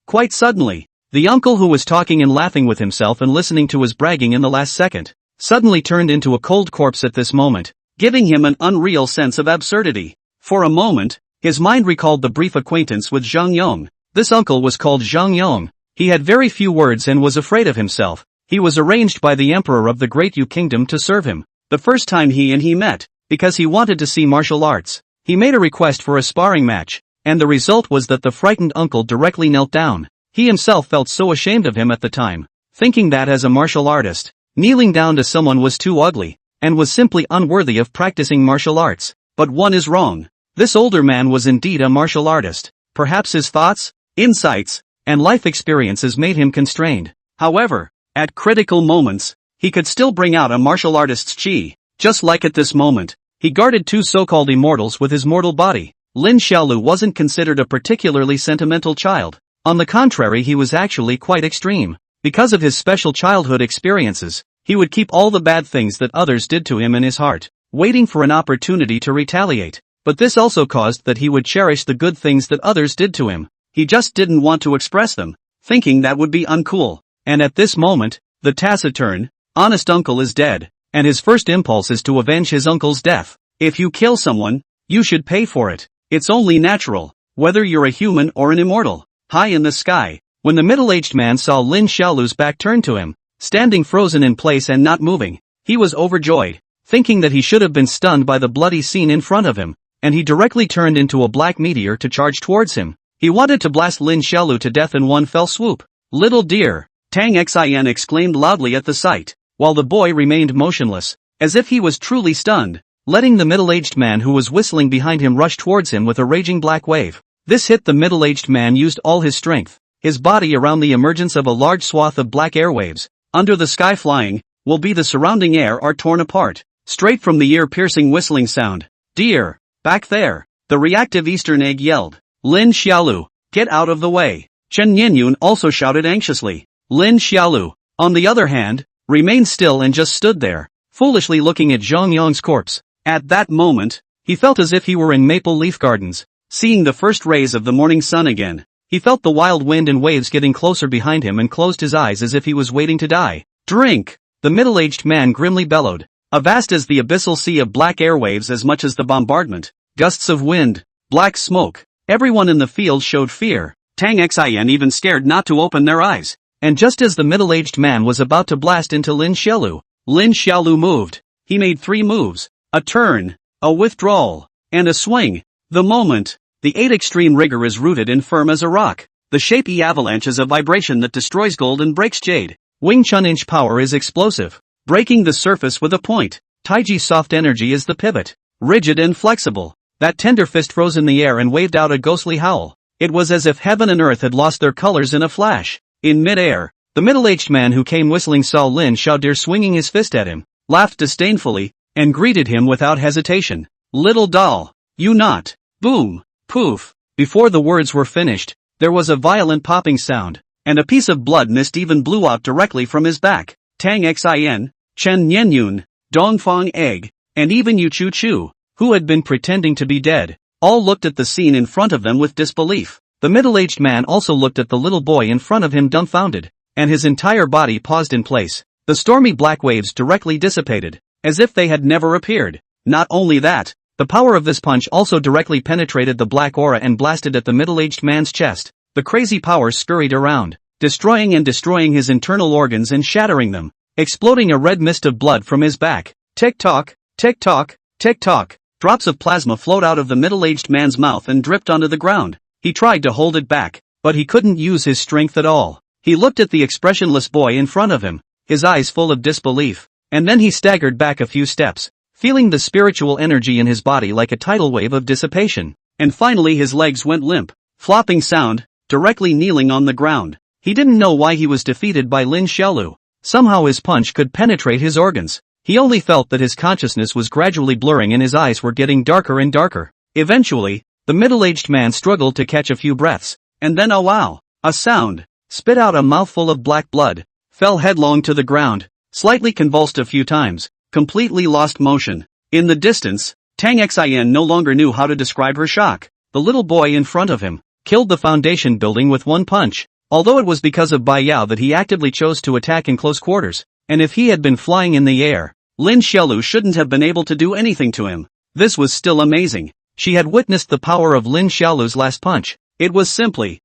Quite suddenly, the uncle who was talking and laughing with himself and listening to his bragging in the last second, suddenly turned into a cold corpse at this moment, giving him an unreal sense of absurdity. For a moment, his mind recalled the brief acquaintance with Zhang Yong. This uncle was called Zhang Yong. He had very few words and was afraid of himself. He was arranged by the emperor of the Great Yu Kingdom to serve him. The first time he met, because he wanted to see martial arts, he made a request for a sparring match, and the result was that the frightened uncle directly knelt down. He himself felt so ashamed of him at the time, thinking that as a martial artist, kneeling down to someone was too ugly, and was simply unworthy of practicing martial arts. But one is wrong. This older man was indeed a martial artist. Perhaps his thoughts, insights, and life experiences made him constrained. However, at critical moments, he could still bring out a martial artist's chi. Just like at this moment, he guarded two so-called immortals with his mortal body. Lin Xiaolu wasn't considered a particularly sentimental child. On the contrary, he was actually quite extreme. Because of his special childhood experiences, he would keep all the bad things that others did to him in his heart, waiting for an opportunity to retaliate. But this also caused that he would cherish the good things that others did to him. He just didn't want to express them, thinking that would be uncool. And at this moment, the taciturn, honest uncle is dead, and his first impulse is to avenge his uncle's death. If you kill someone, you should pay for it. It's only natural, whether you're a human or an immortal. High in the sky, when the middle-aged man saw Lin Xiaolu's back turned to him, standing frozen in place and not moving, he was overjoyed, thinking that he should have been stunned by the bloody scene in front of him, and he directly turned into a black meteor to charge towards him. He wanted to blast Lin Xiaolu to death in one fell swoop. Little dear! Tang Xin exclaimed loudly at the sight, while the boy remained motionless, as if he was truly stunned, letting the middle-aged man who was whistling behind him rush towards him with a raging black wave. This hit the middle-aged man used all his strength, his body around the emergence of a large swath of black airwaves, under the sky flying, will be the surrounding air are torn apart, straight from the ear-piercing whistling sound. Dear! Back there! The reactive Eastern egg yelled. Lin Xiaolu, get out of the way! Chen Nianyun also shouted anxiously. Lin Xiaolu, on the other hand, remained still and just stood there, foolishly looking at Zhang Yong's corpse. At that moment, he felt as if he were in Maple Leaf Gardens, seeing the first rays of the morning sun again. He felt the wild wind and waves getting closer behind him and closed his eyes as if he was waiting to die. Drink! The middle-aged man grimly bellowed. Vast as the abyssal sea of black airwaves, as much as the bombardment, gusts of wind, black smoke. Everyone in the field showed fear. Tang Xin even scared not to open their eyes. And just as the middle-aged man was about to blast into Lin Xiaolu moved. He made 3 moves: a turn, a withdrawal, and a swing. The moment, the 8 extreme rigor is rooted and firm as a rock. The shapy avalanche is a vibration that destroys gold and breaks jade. Wing Chun inch power is explosive, breaking the surface with a point. Taiji soft energy is the pivot, rigid and flexible. That tender fist froze in the air and waved out a ghostly howl. It was as if heaven and earth had lost their colors in a flash. In mid-air, the middle-aged man who came whistling saw Lin Xiaodir swinging his fist at him, laughed disdainfully, and greeted him without hesitation. Little doll, you not. Boom, poof. Before the words were finished, there was a violent popping sound, and a piece of blood mist even blew out directly from his back. Tang Xin, Chen Nianyun, Dongfang Egg, and even Yu Chu Chu, who had been pretending to be dead. All looked at the scene in front of them with disbelief. The middle-aged man also looked at the little boy in front of him dumbfounded, and his entire body paused in place. The stormy black waves directly dissipated, as if they had never appeared. Not only that, the power of this punch also directly penetrated the black aura and blasted at the middle-aged man's chest. The crazy power scurried around, destroying his internal organs and shattering them, exploding a red mist of blood from his back. Tick-tock, tick-tock, tick-tock. Drops of plasma flowed out of the middle-aged man's mouth and dripped onto the ground. He tried to hold it back, but he couldn't use his strength at all. He looked at the expressionless boy in front of him, his eyes full of disbelief, and then he staggered back a few steps, feeling the spiritual energy in his body like a tidal wave of dissipation. And finally his legs went limp, flopping sound, directly kneeling on the ground. He didn't know why he was defeated by Lin Xiaolu. Somehow his punch could penetrate his organs. He only felt that his consciousness was gradually blurring and his eyes were getting darker and darker. Eventually, the middle-aged man struggled to catch a few breaths, and then a sound, spit out a mouthful of black blood, fell headlong to the ground, slightly convulsed a few times, completely lost motion. In the distance, Tang Xin no longer knew how to describe her shock. The little boy in front of him killed the foundation building with one punch, although it was because of Bai Yao that he actively chose to attack in close quarters, and if he had been flying in the air, Lin Xiaolu shouldn't have been able to do anything to him. This was still amazing. She had witnessed the power of Lin Xiaolu's last punch. It was simply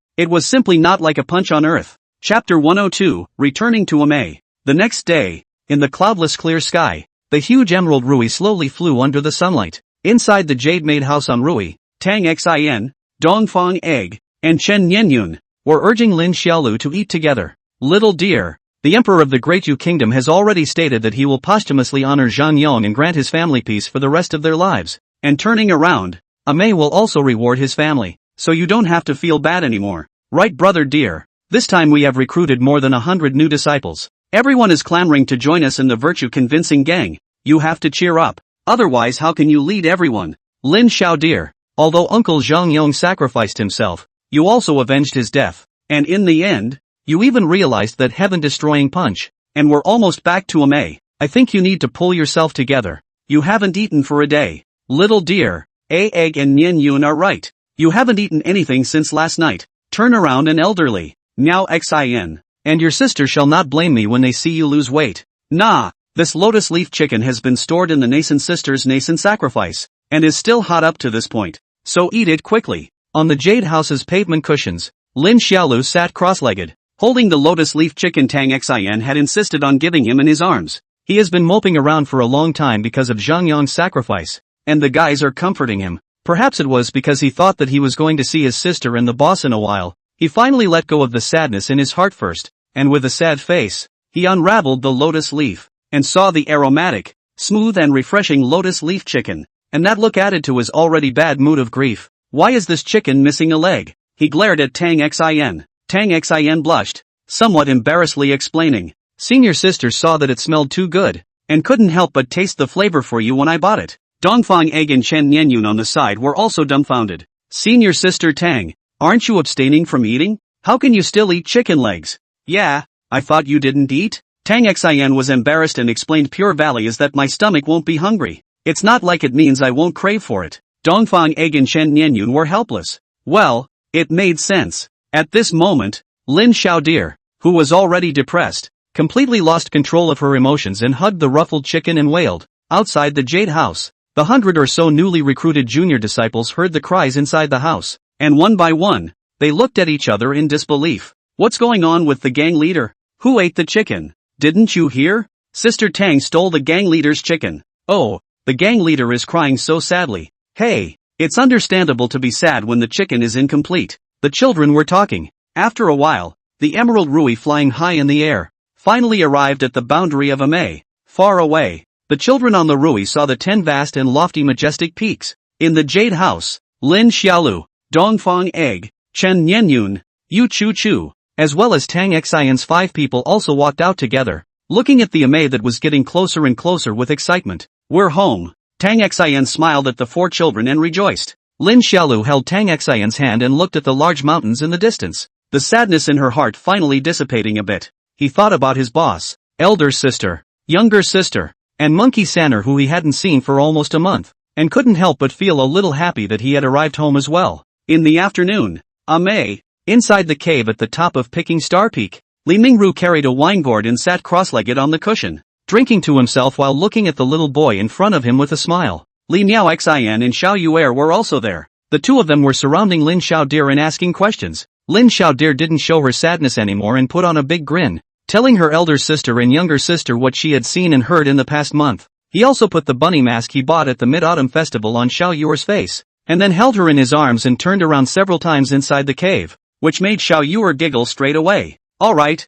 not like a punch on earth. Chapter 102, Returning to Amei. The next day, in the cloudless clear sky, the huge emerald Rui slowly flew under the sunlight. Inside the jade-made house on Rui, Tang Xin, Dongfang Egg, and Chen Nianyun were urging Lin Xiaolu to eat together. Little dear, the Emperor of the Great Yu Kingdom has already stated that he will posthumously honor Zhang Yong and grant his family peace for the rest of their lives. And turning around, Amei will also reward his family, so you don't have to feel bad anymore. Right, brother dear? This time we have recruited more than 100 new disciples. Everyone is clamoring to join us in the virtue convincing gang. You have to cheer up. Otherwise how can you lead everyone? Lin Xiao dear, although Uncle Zhang Yong sacrificed himself, you also avenged his death. And in the end, you even realized that heaven-destroying punch, and we're almost back to Amei. I think you need to pull yourself together. You haven't eaten for a day. Little dear, Egg and Nian Yun are right. You haven't eaten anything since last night. Turn around and elderly. Miao Xin. And your sister shall not blame me when they see you lose weight. Nah, this lotus leaf chicken has been stored in the nascent sister's nascent sacrifice, and is still hot up to this point. So eat it quickly. On the jade house's pavement cushions, Lin Xiaolu sat cross-legged, holding the lotus leaf chicken Tang Xin had insisted on giving him in his arms. He has been moping around for a long time because of Zhang Yong's sacrifice, and the guys are comforting him. Perhaps it was because he thought that he was going to see his sister and the boss in a while. He finally let go of the sadness in his heart first, and with a sad face, he unraveled the lotus leaf, and saw the aromatic, smooth and refreshing lotus leaf chicken, and that look added to his already bad mood of grief. Why is this chicken missing a leg? He glared at Tang Xin. Tang Xin blushed, somewhat embarrassedly explaining. Senior sister saw that it smelled too good, and couldn't help but taste the flavor for you when I bought it. Dongfang Egg and Chen Nianyun on the side were also dumbfounded. Senior sister Tang, aren't you abstaining from eating? How can you still eat chicken legs? Yeah, I thought you didn't eat? Tang Xin was embarrassed and explained pure valley is that my stomach won't be hungry. It's not like it means I won't crave for it. Dongfang Egg and Chen Nianyun were helpless. Well, it made sense. At this moment, Lin Xiaodir, who was already depressed, completely lost control of her emotions and hugged the ruffled chicken and wailed. Outside the jade house, the 100 or so newly recruited junior disciples heard the cries inside the house, and one by one, they looked at each other in disbelief. What's going on with the gang leader? Who ate the chicken? Didn't you hear? Sister Tang stole the gang leader's chicken. Oh, the gang leader is crying so sadly. Hey, it's understandable to be sad when the chicken is incomplete. The children were talking. After a while, the emerald Rui flying high in the air, finally arrived at the boundary of Amei. Far away, the children on the Rui saw the 10 vast and lofty majestic peaks. In the jade house, Lin Xiaolu, Dongfang Egg, Chen Nianyun, Yu Chu Chu, as well as Tang Xion's 5 people also walked out together, looking at the Amei that was getting closer and closer with excitement. We're home. Tang Xion smiled at the 4 children and rejoiced. Lin Xiaolu held Tang Xion's hand and looked at the large mountains in the distance, the sadness in her heart finally dissipating a bit. He thought about his boss, elder sister, younger sister, and Monkey Sanner who he hadn't seen for almost a month. and couldn't help but feel a little happy that he had arrived home as well. In the afternoon, inside the cave at the top of Picking Star Peak, Li Mingru carried a wine gourd and sat cross-legged on the cushion, drinking to himself while looking at the little boy in front of him with a smile. Li Miaoxian and Xiao Yuer were also there. The two of them were surrounding Lin Xiaodir and asking questions. Lin Xiaodir didn't show her sadness anymore and put on a big grin, telling her elder sister and younger sister what she had seen and heard in the past month. He also put the bunny mask he bought at the Mid-Autumn Festival on Xiao Yuer's face, and then held her in his arms and turned around several times inside the cave, which made Xiao Yuer giggle straight away. Alright,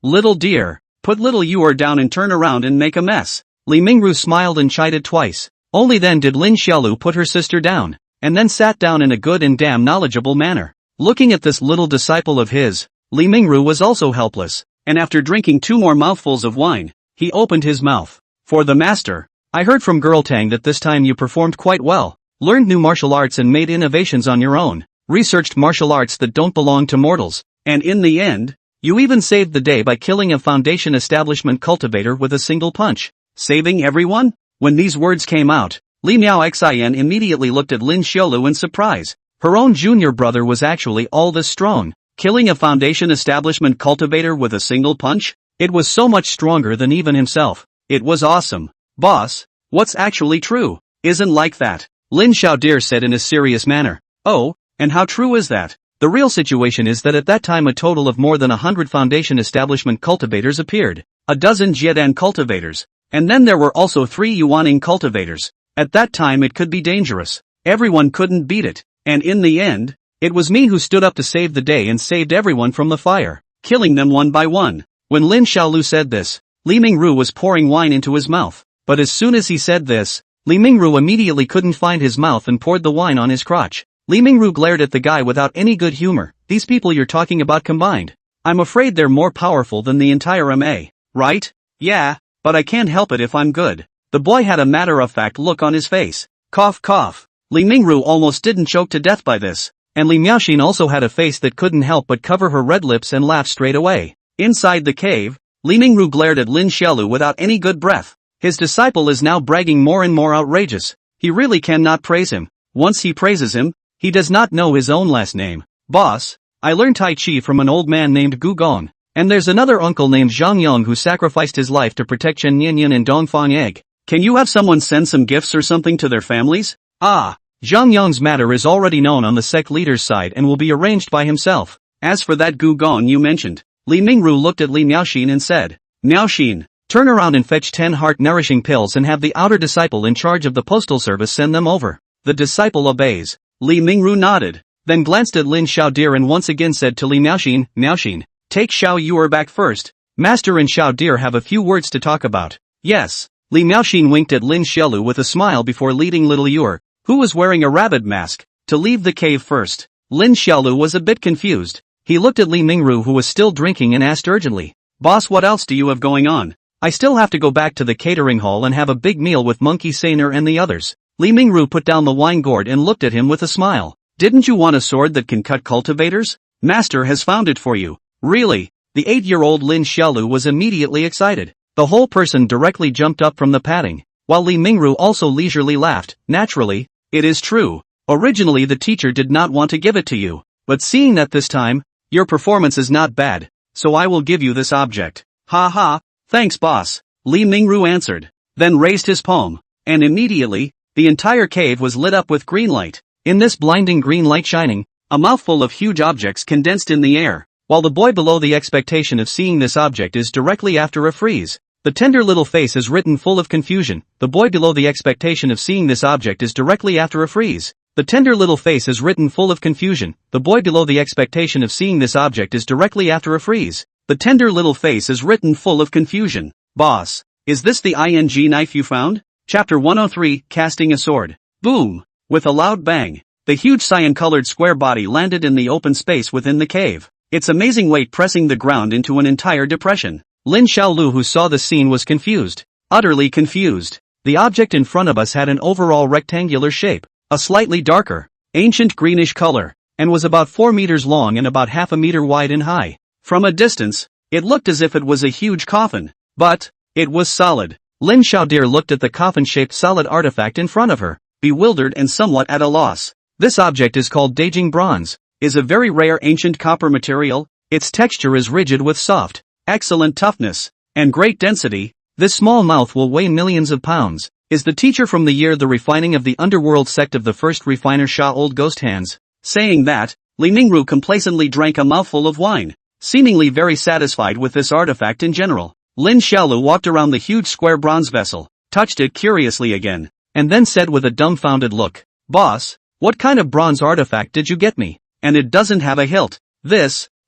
little dear, put little Yuer down and turn around and make a mess. Li Mingru smiled and chided twice. Only then did Lin Xiaolu put her sister down, and then sat down in a good and damn knowledgeable manner. Looking at this little disciple of his, Li Mingru was also helpless, and after drinking 2 more mouthfuls of wine, he opened his mouth. For the master, I heard from Girl Tang that this time you performed quite well, learned new martial arts and made innovations on your own, researched martial arts that don't belong to mortals, and in the end, you even saved the day by killing a Foundation establishment cultivator with a single punch. Saving everyone? When these words came out, Li Miaoxian immediately looked at Lin Xiaolu in surprise. Her own junior brother was actually all this strong, killing a Foundation establishment cultivator with a single punch? It was so much stronger than even himself. It was awesome. Boss, what's actually true? Isn't like that, Lin Xiaodir said in a serious manner. Oh, and how true is that? The real situation is that at that time a total of more than 100 Foundation establishment cultivators appeared, a dozen Jiedan cultivators, and then there were also 3 Yuaning cultivators. At that time it could be dangerous. Everyone couldn't beat it. And in the end, it was me who stood up to save the day and saved everyone from the fire, killing them one by one. When Lin Xiaolu said this, Li Mingru was pouring wine into his mouth, but as soon as he said this, Li Mingru immediately couldn't find his mouth and poured the wine on his crotch. Li Mingru glared at the guy without any good humor. These people you're talking about combined, I'm afraid they're more powerful than the entire MA, right? Yeah, but I can't help it if I'm good. The boy had a matter-of-fact look on his face. Cough cough. Li Mingru almost didn't choke to death by this, and Li Miaoxin also had a face that couldn't help but cover her red lips and laugh straight away. Inside the cave, Li Mingru glared at Lin Xiaolu without any good breath. His disciple is now bragging more and more outrageous. He really cannot praise him. Once he praises him, he does not know his own last name. Boss, I learned Tai Chi from an old man named Gu Gong, and there's another uncle named Zhang Yong who sacrificed his life to protect Chen Yanyan and Dongfang Egg. Can you have someone send some gifts or something to their families? Zhang Yong's matter is already known on the sect leader's side and will be arranged by himself. As for that Gu Gong you mentioned, Li Mingru looked at Li Miaoxin and said, Miaoxin, turn around and fetch 10 heart-nourishing pills and have the outer disciple in charge of the postal service send them over. The disciple obeys. Li Mingru nodded, then glanced at Lin Xiaodir and once again said to Li Miaoxin, Miaoxin, take Xiao Yuer back first. Master and Xiaodir have a few words to talk about. Yes. Li Miaoxin winked at Lin Xiaolu with a smile before leading little Yuer, who was wearing a rabbit mask, to leave the cave first. Lin Xiaolu was a bit confused. He looked at Li Mingru who was still drinking and asked urgently, Boss, what else do you have going on? I still have to go back to the catering hall and have a big meal with Monkey Saner and the others. Li Mingru put down the wine gourd and looked at him with a smile. Didn't you want a sword that can cut cultivators? Master has found it for you. Really? The 8-year-old Lin Xiaolu was immediately excited. The whole person directly jumped up from the padding, while Li Mingru also leisurely laughed. Naturally, it is true. Originally the teacher did not want to give it to you, but seeing that this time, your performance is not bad, so I will give you this object. Ha ha, thanks boss, Li Mingru answered, then raised his palm, and immediately, the entire cave was lit up with green light. In this blinding green light shining, a mouthful of huge objects condensed in the air, while the boy below the expectation of seeing this object is directly after a freeze. The tender little face is written full of confusion. The boy below the expectation of seeing this object is directly after a freeze. The tender little face is written full of confusion. The boy below the expectation of seeing this object is directly after a freeze. The tender little face is written full of confusion. Boss, is this the ING knife you found? Chapter 103, Casting a Sword. Boom! With a loud bang, the huge cyan-colored square body landed in the open space within the cave, its amazing weight pressing the ground into an entire depression. Lin Xiaolu who saw the scene was confused. Utterly confused. The object in front of us had an overall rectangular shape, a slightly darker, ancient greenish color, and was about 4 meters long and about half a meter wide and high. From a distance, it looked as if it was a huge coffin, but it was solid. Lin Xiaodir looked at the coffin-shaped solid artifact in front of her, bewildered and somewhat at a loss. This object is called Daijing bronze, is a very rare ancient copper material. Its texture is rigid with soft, excellent toughness, and great density. This small mouth will weigh millions of pounds. Is the teacher from the year the refining of the underworld sect of the first refiner Sha Old Ghost Hands. Saying that, Li Mingru complacently drank a mouthful of wine, seemingly very satisfied with this artifact in general. Lin Xiaolu walked around the huge square bronze vessel, touched it curiously again, and then said with a dumbfounded look, "Boss, what kind of bronze artifact did you get me? And it doesn't have a hilt.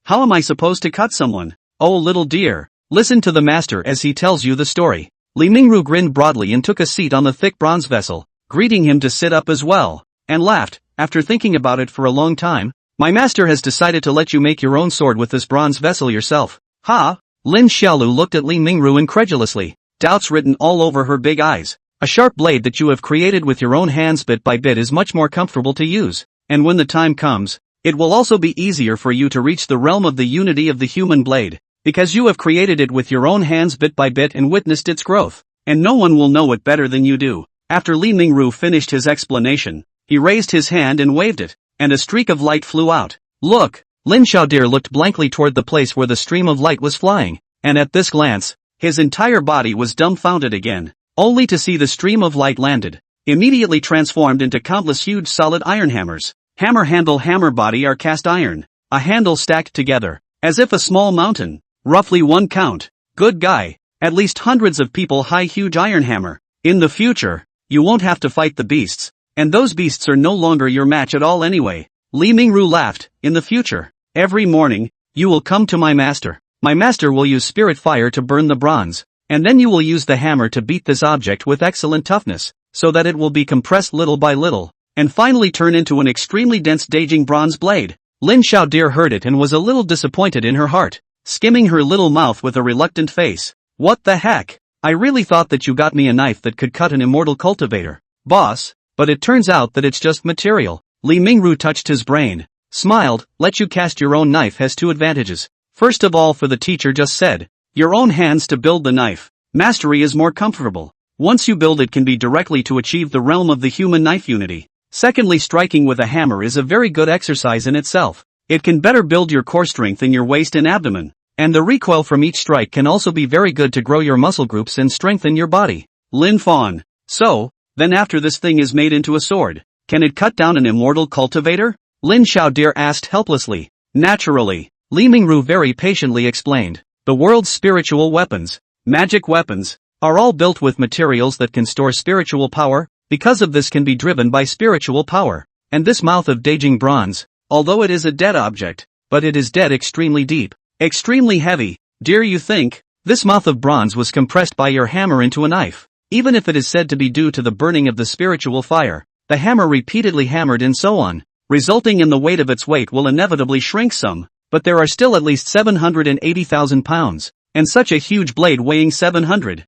How am I supposed to cut someone? Oh little dear, listen to the master as he tells you the story." Li Mingru grinned broadly and took a seat on the thick bronze vessel, greeting him to sit up as well, and laughed. "After thinking about it for a long time, my master has decided to let you make your own sword with this bronze vessel yourself." "Ha?" Lin Xiaolu looked at Li Mingru incredulously, doubts written all over her big eyes. "A sharp blade that you have created with your own hands bit by bit is much more comfortable to use, and when the time comes, it will also be easier for you to reach the realm of the unity of the human blade, because you have created it with your own hands bit by bit and witnessed its growth, and no one will know it better than you do." After Li Mingru finished his explanation, he raised his hand and waved it, and a streak of light flew out. "Look!" Lin Xiaodir looked blankly toward the place where the stream of light was flying, and at this glance, his entire body was dumbfounded again, only to see the stream of light landed, immediately transformed into countless huge solid iron hammers. Hammer handle hammer body are cast iron, a handle stacked together, as if a small mountain, roughly one count. Good guy, at least hundreds of people high huge iron hammer. In the future, you won't have to fight the beasts, and those beasts are no longer your match at all anyway. Li Mingru laughed. "In the future, every morning, you will come to my master. My master will use spirit fire to burn the bronze, and then you will use the hammer to beat this object with excellent toughness, so that it will be compressed little by little, and finally turn into an extremely dense Daijing bronze blade." Lin Xiaodir heard it and was a little disappointed in her heart, skimming her little mouth with a reluctant face. "What the heck? I really thought that you got me a knife that could cut an immortal cultivator, boss, but it turns out that it's just material." Li Mingru touched his brain, smiled. "Let you cast your own knife has two advantages. First of all, for the teacher just said, your own hands to build the knife. Mastery is more comfortable. Once you build it can be directly to achieve the realm of the human knife unity. Secondly, striking with a hammer is a very good exercise in itself. It can better build your core strength in your waist and abdomen, and the recoil from each strike can also be very good to grow your muscle groups and strengthen your body." Lin Fawn. "So, then after this thing is made into a sword, can it cut down an immortal cultivator?" Lin Xiaodir asked helplessly. "Naturally," Li Mingru very patiently explained. "The world's spiritual weapons, magic weapons, are all built with materials that can store spiritual power, because of this can be driven by spiritual power. And this mouth of Daijing bronze, although it is a dead object, but it is dead extremely deep, extremely heavy. Dear, you think, this mouth of bronze was compressed by your hammer into a knife, even if it is said to be due to the burning of the spiritual fire. The hammer repeatedly hammered and so on, resulting in the weight of its weight will inevitably shrink some, but there are still at least 780,000 pounds, and such a huge blade weighing 700,000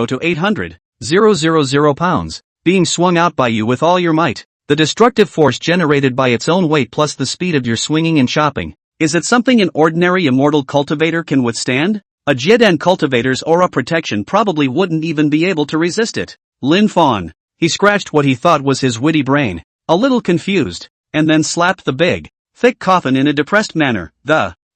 to 800,000 pounds, being swung out by you with all your might. The destructive force generated by its own weight plus the speed of your swinging and chopping. Is it something an ordinary immortal cultivator can withstand? A Jiedan cultivator's aura protection probably wouldn't even be able to resist it." Lin Fawn. He scratched what he thought was his witty brain, a little confused, and then slapped the big, thick coffin in a depressed manner.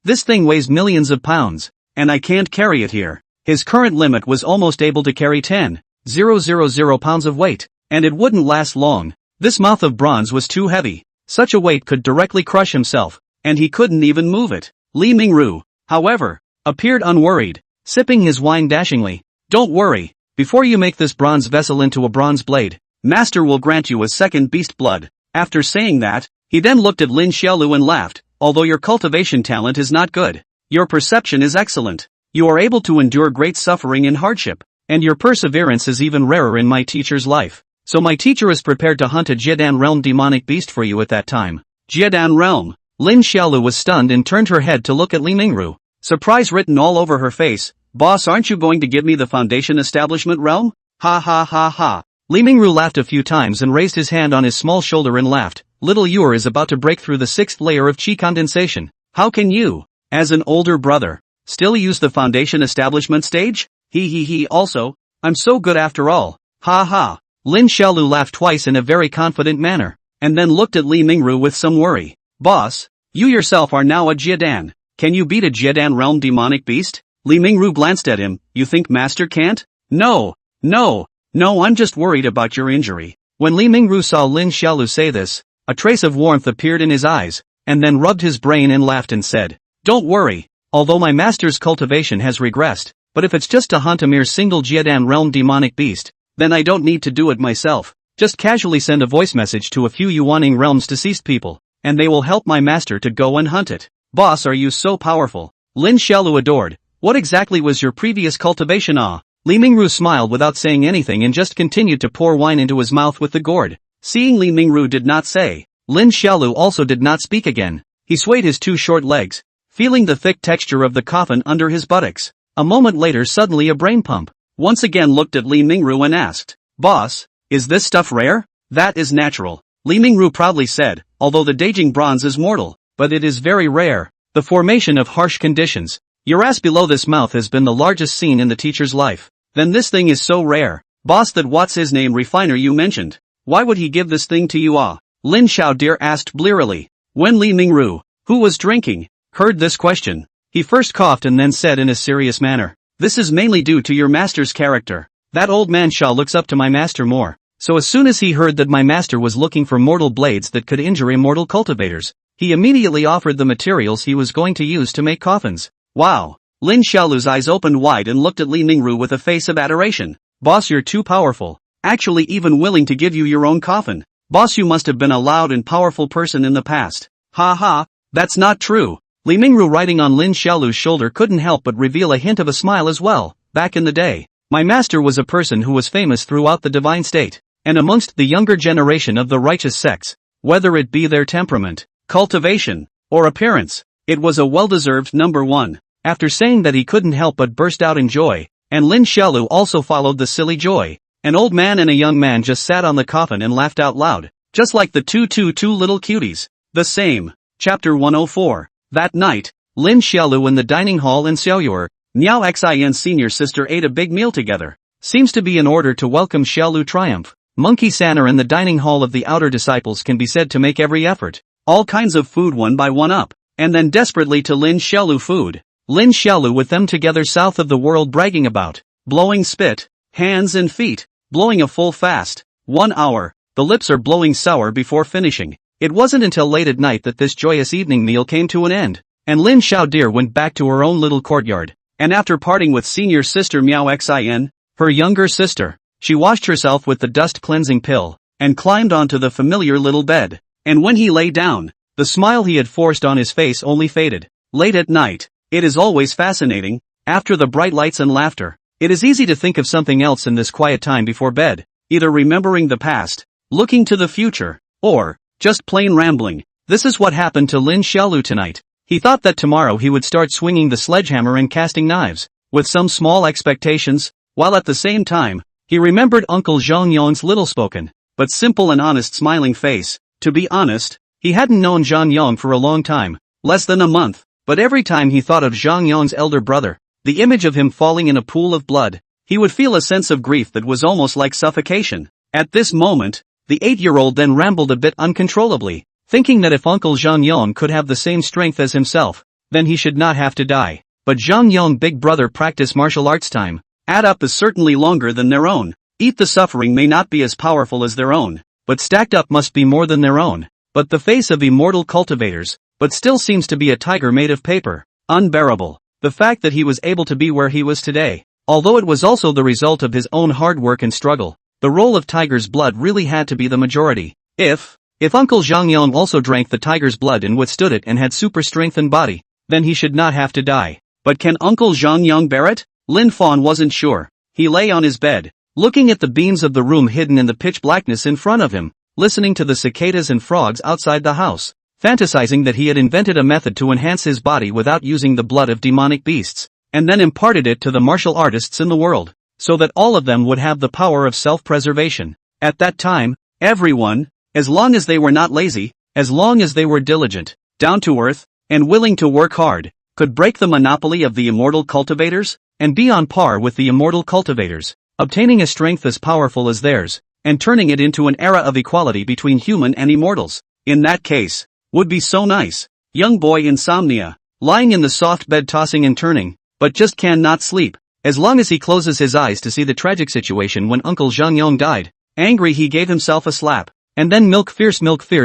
This thing weighs millions of pounds, and I can't carry it here." His current limit was almost able to carry 10,000 pounds of weight, and it wouldn't last long. This mouth of bronze was too heavy. Such a weight could directly crush himself, and he couldn't even move it. Li Mingru, however, appeared unworried, sipping his wine dashingly. "Don't worry, before you make this bronze vessel into a bronze blade, Master will grant you a second beast blood." After saying that, he then looked at Lin Xiaolu and laughed. "Although your cultivation talent is not good, your perception is excellent. You are able to endure great suffering and hardship, and your perseverance is even rarer in my teacher's life. So my teacher is prepared to hunt a Jiedan realm demonic beast for you at that time." Jiedan realm. Lin Xiaolu was stunned and turned her head to look at Li Mingru, surprise written all over her face. "Boss, aren't you going to give me the foundation establishment realm? Ha ha ha ha." Li Mingru laughed a few times and raised his hand on his small shoulder and laughed. "Little Yor is about to break through the 6th layer of qi condensation. How can you, as an older brother, still use the foundation establishment stage? He also, I'm so good after all. Ha ha. Lin Xiaolu laughed twice in a very confident manner, and then looked at Li Mingru with some worry. Boss, you yourself are now a Jiedan. Can you beat a Jiedan realm demonic beast? Li Mingru glanced at him. You think Master can't? No, I'm just worried about your injury. When Li Mingru saw Lin Xiaolu say this, a trace of warmth appeared in his eyes, and then rubbed his brain and laughed and said, "Don't worry, although my master's cultivation has regressed, but if it's just to hunt a mere single Jiedan realm demonic beast, then I don't need to do it myself. Just casually send a voice message to a few Yuaning realms deceased people, and they will help my master to go and hunt it." Boss, are you so powerful? Lin Xiaolu adored. What exactly was your previous cultivation? Li Mingru smiled without saying anything and just continued to pour wine into his mouth with the gourd. Seeing Li Mingru did not say, Lin Xiaolu also did not speak again. He swayed his two short legs, feeling the thick texture of the coffin under his buttocks. A moment later suddenly a brain pump once again looked at Li Mingru and asked, "Boss, is this stuff rare?" "That is natural," Li Mingru proudly said, "although the Daging bronze is mortal, but it is very rare. The formation of harsh conditions. Your ass below this mouth has been the largest seen in the teacher's life. Then this thing is so rare. Boss, that what's his name refiner you mentioned. Why would he give this thing to you? Lin Xiaodir asked blearily. When Li Mingru, who was drinking, heard this question, he first coughed and then said in a serious manner, "This is mainly due to your master's character. That old man Sha looks up to my master more. So as soon as he heard that my master was looking for mortal blades that could injure immortal cultivators, he immediately offered the materials he was going to use to make coffins." Wow. Lin Xiaolu's eyes opened wide and looked at Li Mingru with a face of adoration. "Boss, you're too powerful. Actually even willing to give you your own coffin. Boss, you must have been a loud and powerful person in the past." "Ha ha, that's not true." Li Mingru riding on Lin Xiaolu's shoulder couldn't help but reveal a hint of a smile as well. "Back in the day, my master was a person who was famous throughout the divine state, and amongst the younger generation of the righteous sects, whether it be their temperament, cultivation, or appearance, it was a well-deserved number one." After saying that he couldn't help but burst out in joy, and Lin Xiaolu also followed the silly joy. An old man and a young man just sat on the coffin and laughed out loud, just like the two little cuties. The same. Chapter 104. That night, Lin Xiaolu in the dining hall in Xiaoyuer, Miao Xian's senior sister ate a big meal together. Seems to be in order to welcome Xiaolu triumph. Monkey Sanner in the dining hall of the outer disciples can be said to make every effort. All kinds of food one by one up, and then desperately to Lin Xiaolu food. Lin Xiaolu with them together south of the world bragging about blowing spit, hands and feet, blowing a full fast, 1 hour, the lips are blowing sour before finishing. It wasn't until late at night that this joyous evening meal came to an end, and Lin Xiaodir went back to her own little courtyard, and after parting with senior sister Miao Xian, her younger sister, she washed herself with the dust cleansing pill, and climbed onto the familiar little bed, and when he lay down, the smile he had forced on his face only faded. Late at night, it is always fascinating, after the bright lights and laughter, it is easy to think of something else in this quiet time before bed, either remembering the past, looking to the future, or just plain rambling. This is what happened to Lin Xiaolu tonight. He thought that tomorrow he would start swinging the sledgehammer and casting knives, with some small expectations, while at the same time, he remembered Uncle Zhang Yong's little spoken, but simple and honest smiling face. To be honest, he hadn't known Zhang Yong for a long time, less than a month. But every time he thought of Zhang Yong's elder brother, the image of him falling in a pool of blood, he would feel a sense of grief that was almost like suffocation. At this moment, the 8-year-old then rambled a bit uncontrollably, thinking that if Uncle Zhang Yong could have the same strength as himself, then he should not have to die. But Zhang Yong big brother practice martial arts time, add up is certainly longer than their own. Eat the suffering may not be as powerful as their own, but stacked up must be more than their own. But the face of immortal cultivators, but still seems to be a tiger made of paper. Unbearable. The fact that he was able to be where he was today, although it was also the result of his own hard work and struggle, the role of tiger's blood really had to be the majority. If Uncle Zhang Yong also drank the tiger's blood and withstood it and had super strength and body, then he should not have to die. But can Uncle Zhang Yong bear it? Lin Fan wasn't sure. He lay on his bed, looking at the beams of the room hidden in the pitch blackness in front of him, listening to the cicadas and frogs outside the house, fantasizing that he had invented a method to enhance his body without using the blood of demonic beasts, and then imparted it to the martial artists in the world, so that all of them would have the power of self-preservation. At that time, everyone, as long as they were not lazy, as long as they were diligent, down to earth, and willing to work hard, could break the monopoly of the immortal cultivators, and be on par with the immortal cultivators. obtaining a strength as powerful as theirs, and turning it into an era of equality between human and immortals. In that case, would be so nice. Young boy insomnia, lying in the soft bed tossing and turning, but just cannot sleep. As long as he closes his eyes to see the tragic situation when Uncle Zhang Yong died. Angry, he gave himself a slap, and then Milk Fierce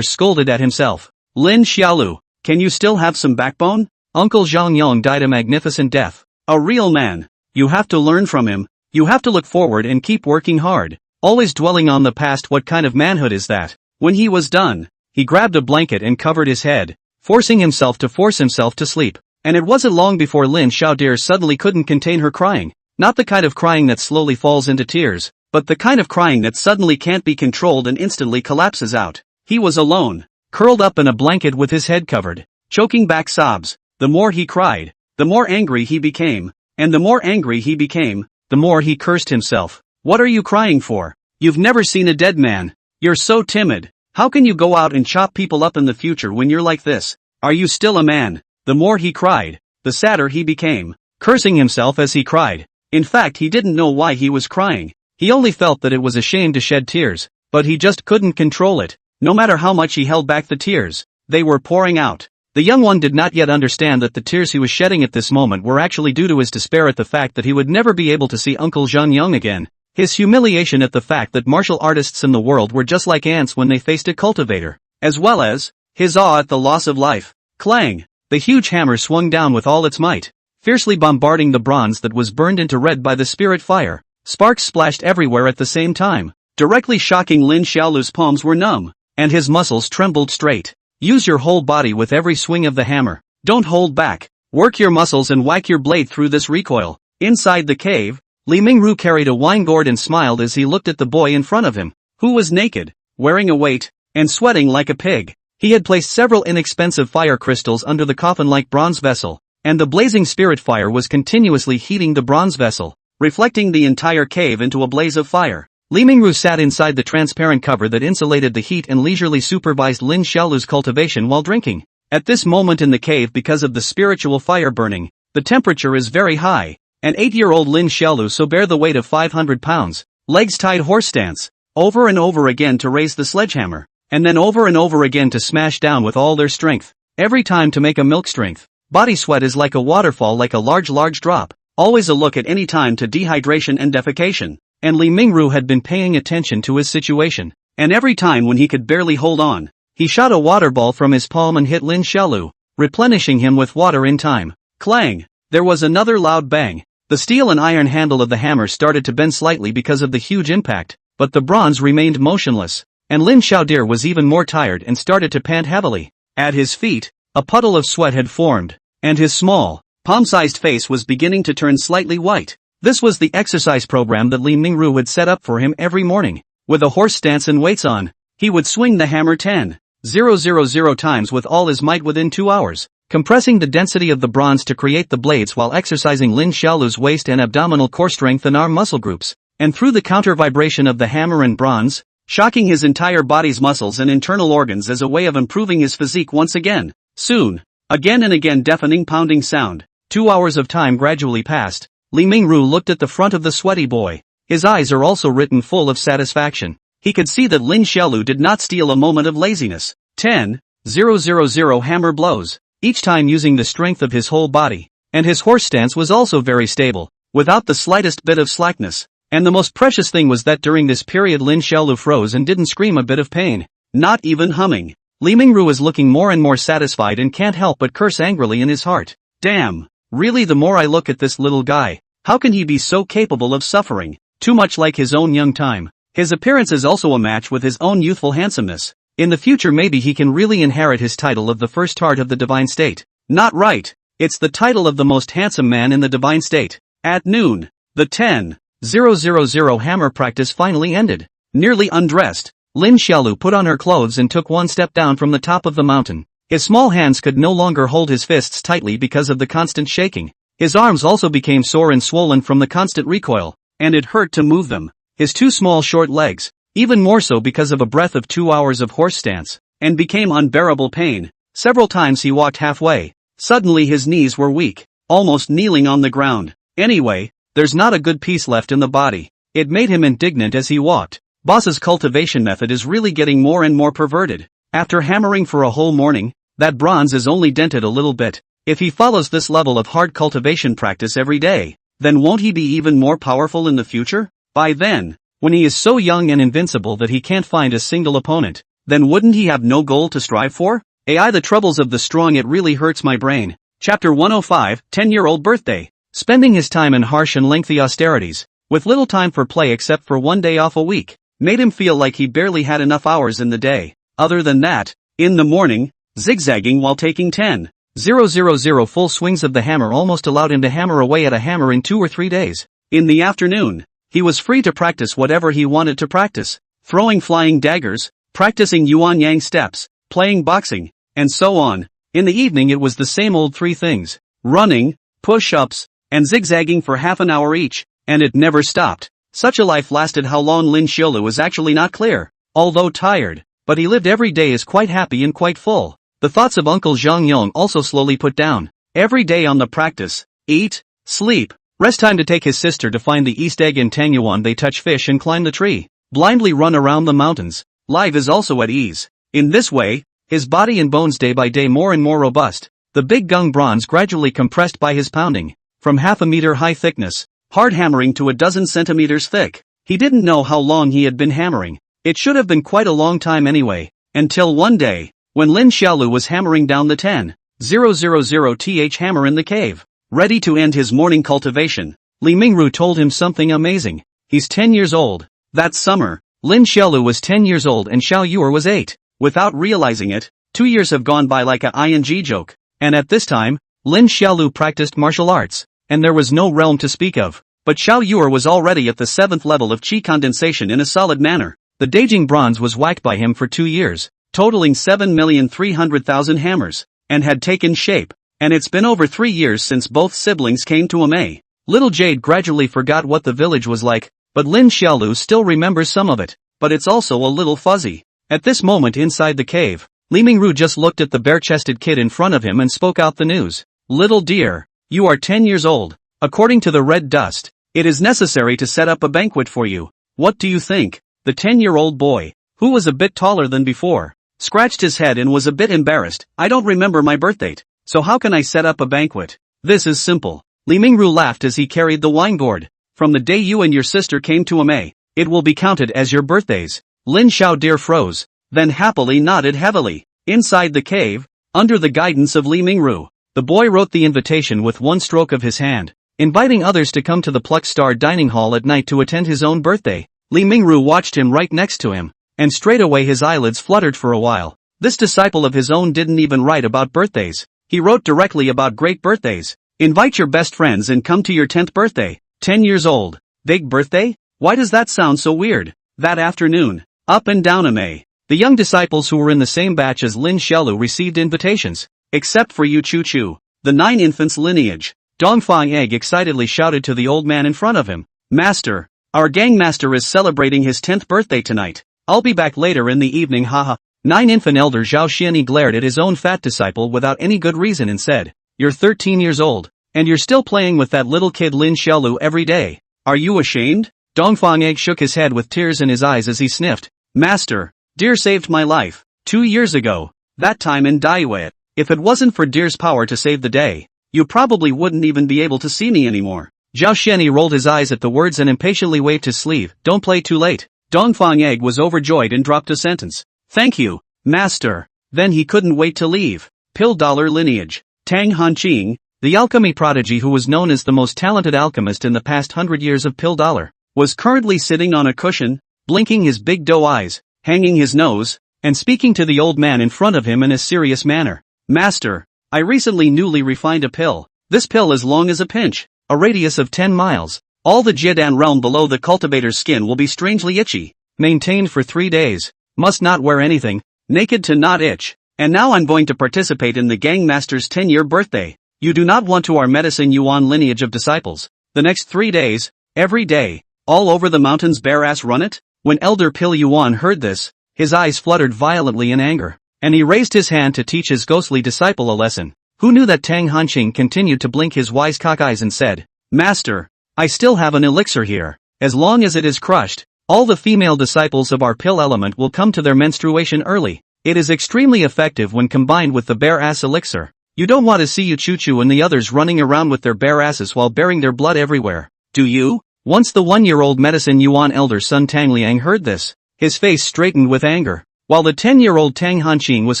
scolded at himself. Lin Xiaolu, can you still have some backbone? Uncle Zhang Yong died a magnificent death. A real man. You have to learn from him. You have to look forward and keep working hard. Always dwelling on the past. What kind of manhood is that? When he was done, he grabbed a blanket and covered his head, forcing himself to sleep. And it wasn't long before Lin Xiaodir suddenly couldn't contain her crying. Not the kind of crying that slowly falls into tears, but the kind of crying that suddenly can't be controlled and instantly collapses out. He was alone, curled up in a blanket with his head covered, choking back sobs. The more he cried, the more angry he became, and the more angry he became, the more he cursed himself. What are you crying for? You've never seen a dead man. You're so timid. How can you go out and chop people up in the future when you're like this? Are you still a man? The more he cried, the sadder he became, cursing himself as he cried. In fact, he didn't know why he was crying. He only felt that it was a shame to shed tears, but he just couldn't control it. No matter how much he held back the tears, they were pouring out. The young one did not yet understand that the tears he was shedding at this moment were actually due to his despair at the fact that he would never be able to see Uncle Zhang Yong again. His humiliation at the fact that martial artists in the world were just like ants when they faced a cultivator, as well as his awe at the loss of life. Clang! The huge hammer swung down with all its might, fiercely bombarding the bronze that was burned into red by the spirit fire. Sparks splashed everywhere at the same time, directly shocking Lin Xiaolu's palms were numb, and his muscles trembled straight. Use your whole body with every swing of the hammer. Don't hold back. Work your muscles and whack your blade through this recoil. Inside the cave, Li Mingru carried a wine gourd and smiled as he looked at the boy in front of him, who was naked, wearing a weight, and sweating like a pig. He had placed several inexpensive fire crystals under the coffin-like bronze vessel, and the blazing spirit fire was continuously heating the bronze vessel, reflecting the entire cave into a blaze of fire. Li Mingru sat inside the transparent cover that insulated the heat and leisurely supervised Lin Xiaolu's cultivation while drinking. At this moment in the cave, because of the spiritual fire burning, the temperature is very high. An 8-year-old Lin Xiaolu so bear the weight of 500 pounds, legs tied horse stance, over and over again to raise the sledgehammer, and then over and over again to smash down with all their strength. Every time to make a milk strength. Body sweat is like a waterfall, like a large drop. Always a look at any time to dehydration and defecation. And Li Mingru had been paying attention to his situation, and every time when he could barely hold on, he shot a water ball from his palm and hit Lin Xiaolu, replenishing him with water in time. Clang! There was another loud bang. The steel and iron handle of the hammer started to bend slightly because of the huge impact, but the bronze remained motionless, and Lin Xiaodir was even more tired and started to pant heavily. At his feet, a puddle of sweat had formed, and his small, palm-sized face was beginning to turn slightly white. This was the exercise program that Li Mingru had set up for him every morning. With a horse stance and weights on, he would swing the hammer 10,000 times with all his might within 2 hours, compressing the density of the bronze to create the blades while exercising Lin Xiaolu's waist and abdominal core strength and arm muscle groups, and through the counter vibration of the hammer and bronze, shocking his entire body's muscles and internal organs as a way of improving his physique once again. Soon, again and again, deafening pounding sound. 2 hours of time gradually passed. Li Mingru looked at the front of the sweaty boy. His eyes are also written full of satisfaction. He could see that Lin Xiaolu did not steal a moment of laziness. 10,000 hammer blows, each time using the strength of his whole body. And his horse stance was also very stable, without the slightest bit of slackness. And the most precious thing was that during this period Lin Xiaolu froze and didn't scream a bit of pain. Not even humming. Li Mingru is looking more and more satisfied and can't help but curse angrily in his heart. Damn. Really, the more I look at this little guy, how can he be so capable of suffering? Too much like his own young time. His appearance is also a match with his own youthful handsomeness. In the future maybe he can really inherit his title of the first heart of the divine state. Not right. It's the title of the most handsome man in the divine state. At noon, the 10,000 hammer practice finally ended. Nearly undressed, Lin Xiaolu put on her clothes and took one step down from the top of the mountain. His small hands could no longer hold his fists tightly because of the constant shaking. His arms also became sore and swollen from the constant recoil, and it hurt to move them. His two small short legs, even more so because of a breath of 2 hours of horse stance, and became unbearable pain. Several times he walked halfway. Suddenly his knees were weak, almost kneeling on the ground. Anyway, there's not a good piece left in the body. It made him indignant as he walked. Boss's cultivation method is really getting more and more perverted. After hammering for a whole morning, that bronze is only dented a little bit. If he follows this level of hard cultivation practice every day, then won't he be even more powerful in the future? By then, when he is so young and invincible that he can't find a single opponent, then wouldn't he have no goal to strive for? AI The troubles of the strong. It really hurts my brain. Chapter 105, 10-year-old birthday. Spending his time in harsh and lengthy austerities, with little time for play except for one day off a week, made him feel like he barely had enough hours in the day. Other than that, in the morning, zigzagging while taking 10,000 full swings of the hammer almost allowed him to hammer away at a hammer in 2 or 3 days. In the afternoon, he was free to practice whatever he wanted to practice, throwing flying daggers, practicing yuan yang steps, playing boxing, and so on. In the evening it was the same old 3 things: running, push-ups, and zigzagging for half an hour each, and it never stopped. Such a life lasted how long Lin Xiaolu is actually not clear, although tired, but he lived every day is quite happy and quite full. The thoughts of Uncle Zhang Yong also slowly put down. Every day on the practice, eat, sleep, rest time to take his sister to find the East egg in Tangyuan. They touch fish and climb the tree, blindly run around the mountains. Life is also at ease. In this way, his body and bones day by day more and more robust. The big gung bronze gradually compressed by his pounding, from half a meter high thickness, hard hammering to a dozen centimeters thick. He didn't know how long he had been hammering. It should have been quite a long time anyway, until one day, when Lin Xiaolu was hammering down the 10,000th hammer in the cave, ready to end his morning cultivation. Li Mingru told him something amazing. He's 10 years old. That summer, Lin Xiaolu was 10 years old and Xiao Yuer was 8. Without realizing it, 2 years have gone by like a ing joke, and at this time, Lin Xiaolu practiced martial arts, and there was no realm to speak of. But Xiao Yuer was already at the 7th level of qi condensation in a solid manner. The Beijing bronze was whacked by him for 2 years, totaling 7,300,000 hammers, and had taken shape, and it's been over 3 years since both siblings came to Amei. Little Jade gradually forgot what the village was like, but Lin Xiaolu still remembers some of it, but it's also a little fuzzy. At this moment inside the cave, Li Mingru just looked at the bare-chested kid in front of him and spoke out the news. Little dear, you are 10 years old. According to the red dust, it is necessary to set up a banquet for you. What do you think? The 10-year-old boy, who was a bit taller than before, scratched his head and was a bit embarrassed. I don't remember my birthdate, so how can I set up a banquet? This is simple. Li Mingru laughed as he carried the wine gourd. From the day you and your sister came to Amei, it will be counted as your birthdays. Lin Xiaodir froze, then happily nodded heavily. Inside the cave, under the guidance of Li Mingru, the boy wrote the invitation with one stroke of his hand, inviting others to come to the Pluck Star dining hall at night to attend his own birthday. Li Mingru watched him right next to him, and straightaway his eyelids fluttered for a while. This disciple of his own didn't even write about birthdays. He wrote directly about great birthdays. Invite your best friends and come to your 10th birthday. 10 years old. Big birthday? Why does that sound so weird? That afternoon, up and down Amei, the young disciples who were in the same batch as Lin Xiaolu received invitations, except for Yu Chu Chu, the 9 infants lineage. Dongfang Egg excitedly shouted to the old man in front of him, Master, our gang master is celebrating his 10th birthday tonight. I'll be back later in the evening, haha. 9 infant elder Zhao Xianyi glared at his own fat disciple without any good reason and said, You're 13 years old, and you're still playing with that little kid Lin Xiaolu every day. Are you ashamed? Dongfang Egg shook his head with tears in his eyes as he sniffed. Master, Deer saved my life 2 years ago, that time in Daiwei. If it wasn't for Deer's power to save the day, you probably wouldn't even be able to see me anymore. Zhao Xianyi rolled his eyes at the words and impatiently waved his sleeve. Don't play too late. Dongfang Egg was overjoyed and dropped a sentence. Thank you, Master. Then he couldn't wait to leave. Pill Dollar lineage. Tang Hanqing, the alchemy prodigy who was known as the most talented alchemist in the past 100 years of Pill Dollar, was currently sitting on a cushion, blinking his big doe eyes, hanging his nose, and speaking to the old man in front of him in a serious manner. Master, I recently newly refined a pill. This pill is long as a pinch, a radius of 10 miles. All the Jiedan realm below the cultivator's skin will be strangely itchy. Maintained for 3 days. Must not wear anything. Naked to not itch. And now I'm going to participate in the gang master's 10-year birthday. You do not want to our medicine Yuan lineage of disciples. The next 3 days, every day, all over the mountains bare ass run it? When Elder Pil Yuan heard this, his eyes fluttered violently in anger, and he raised his hand to teach his ghostly disciple a lesson. Who knew that Tang Hanqing continued to blink his wise cock eyes and said, Master, I still have an elixir here. As long as it is crushed, all the female disciples of our pill element will come to their menstruation early. It is extremely effective when combined with the bare ass elixir. You don't want to see you Choo-Choo and the others running around with their bare asses while bearing their blood everywhere, do you? Once the 1-year-old medicine Yuan elder son Tang Liang heard this, his face straightened with anger, while the 10-year-old Tang Hanqing was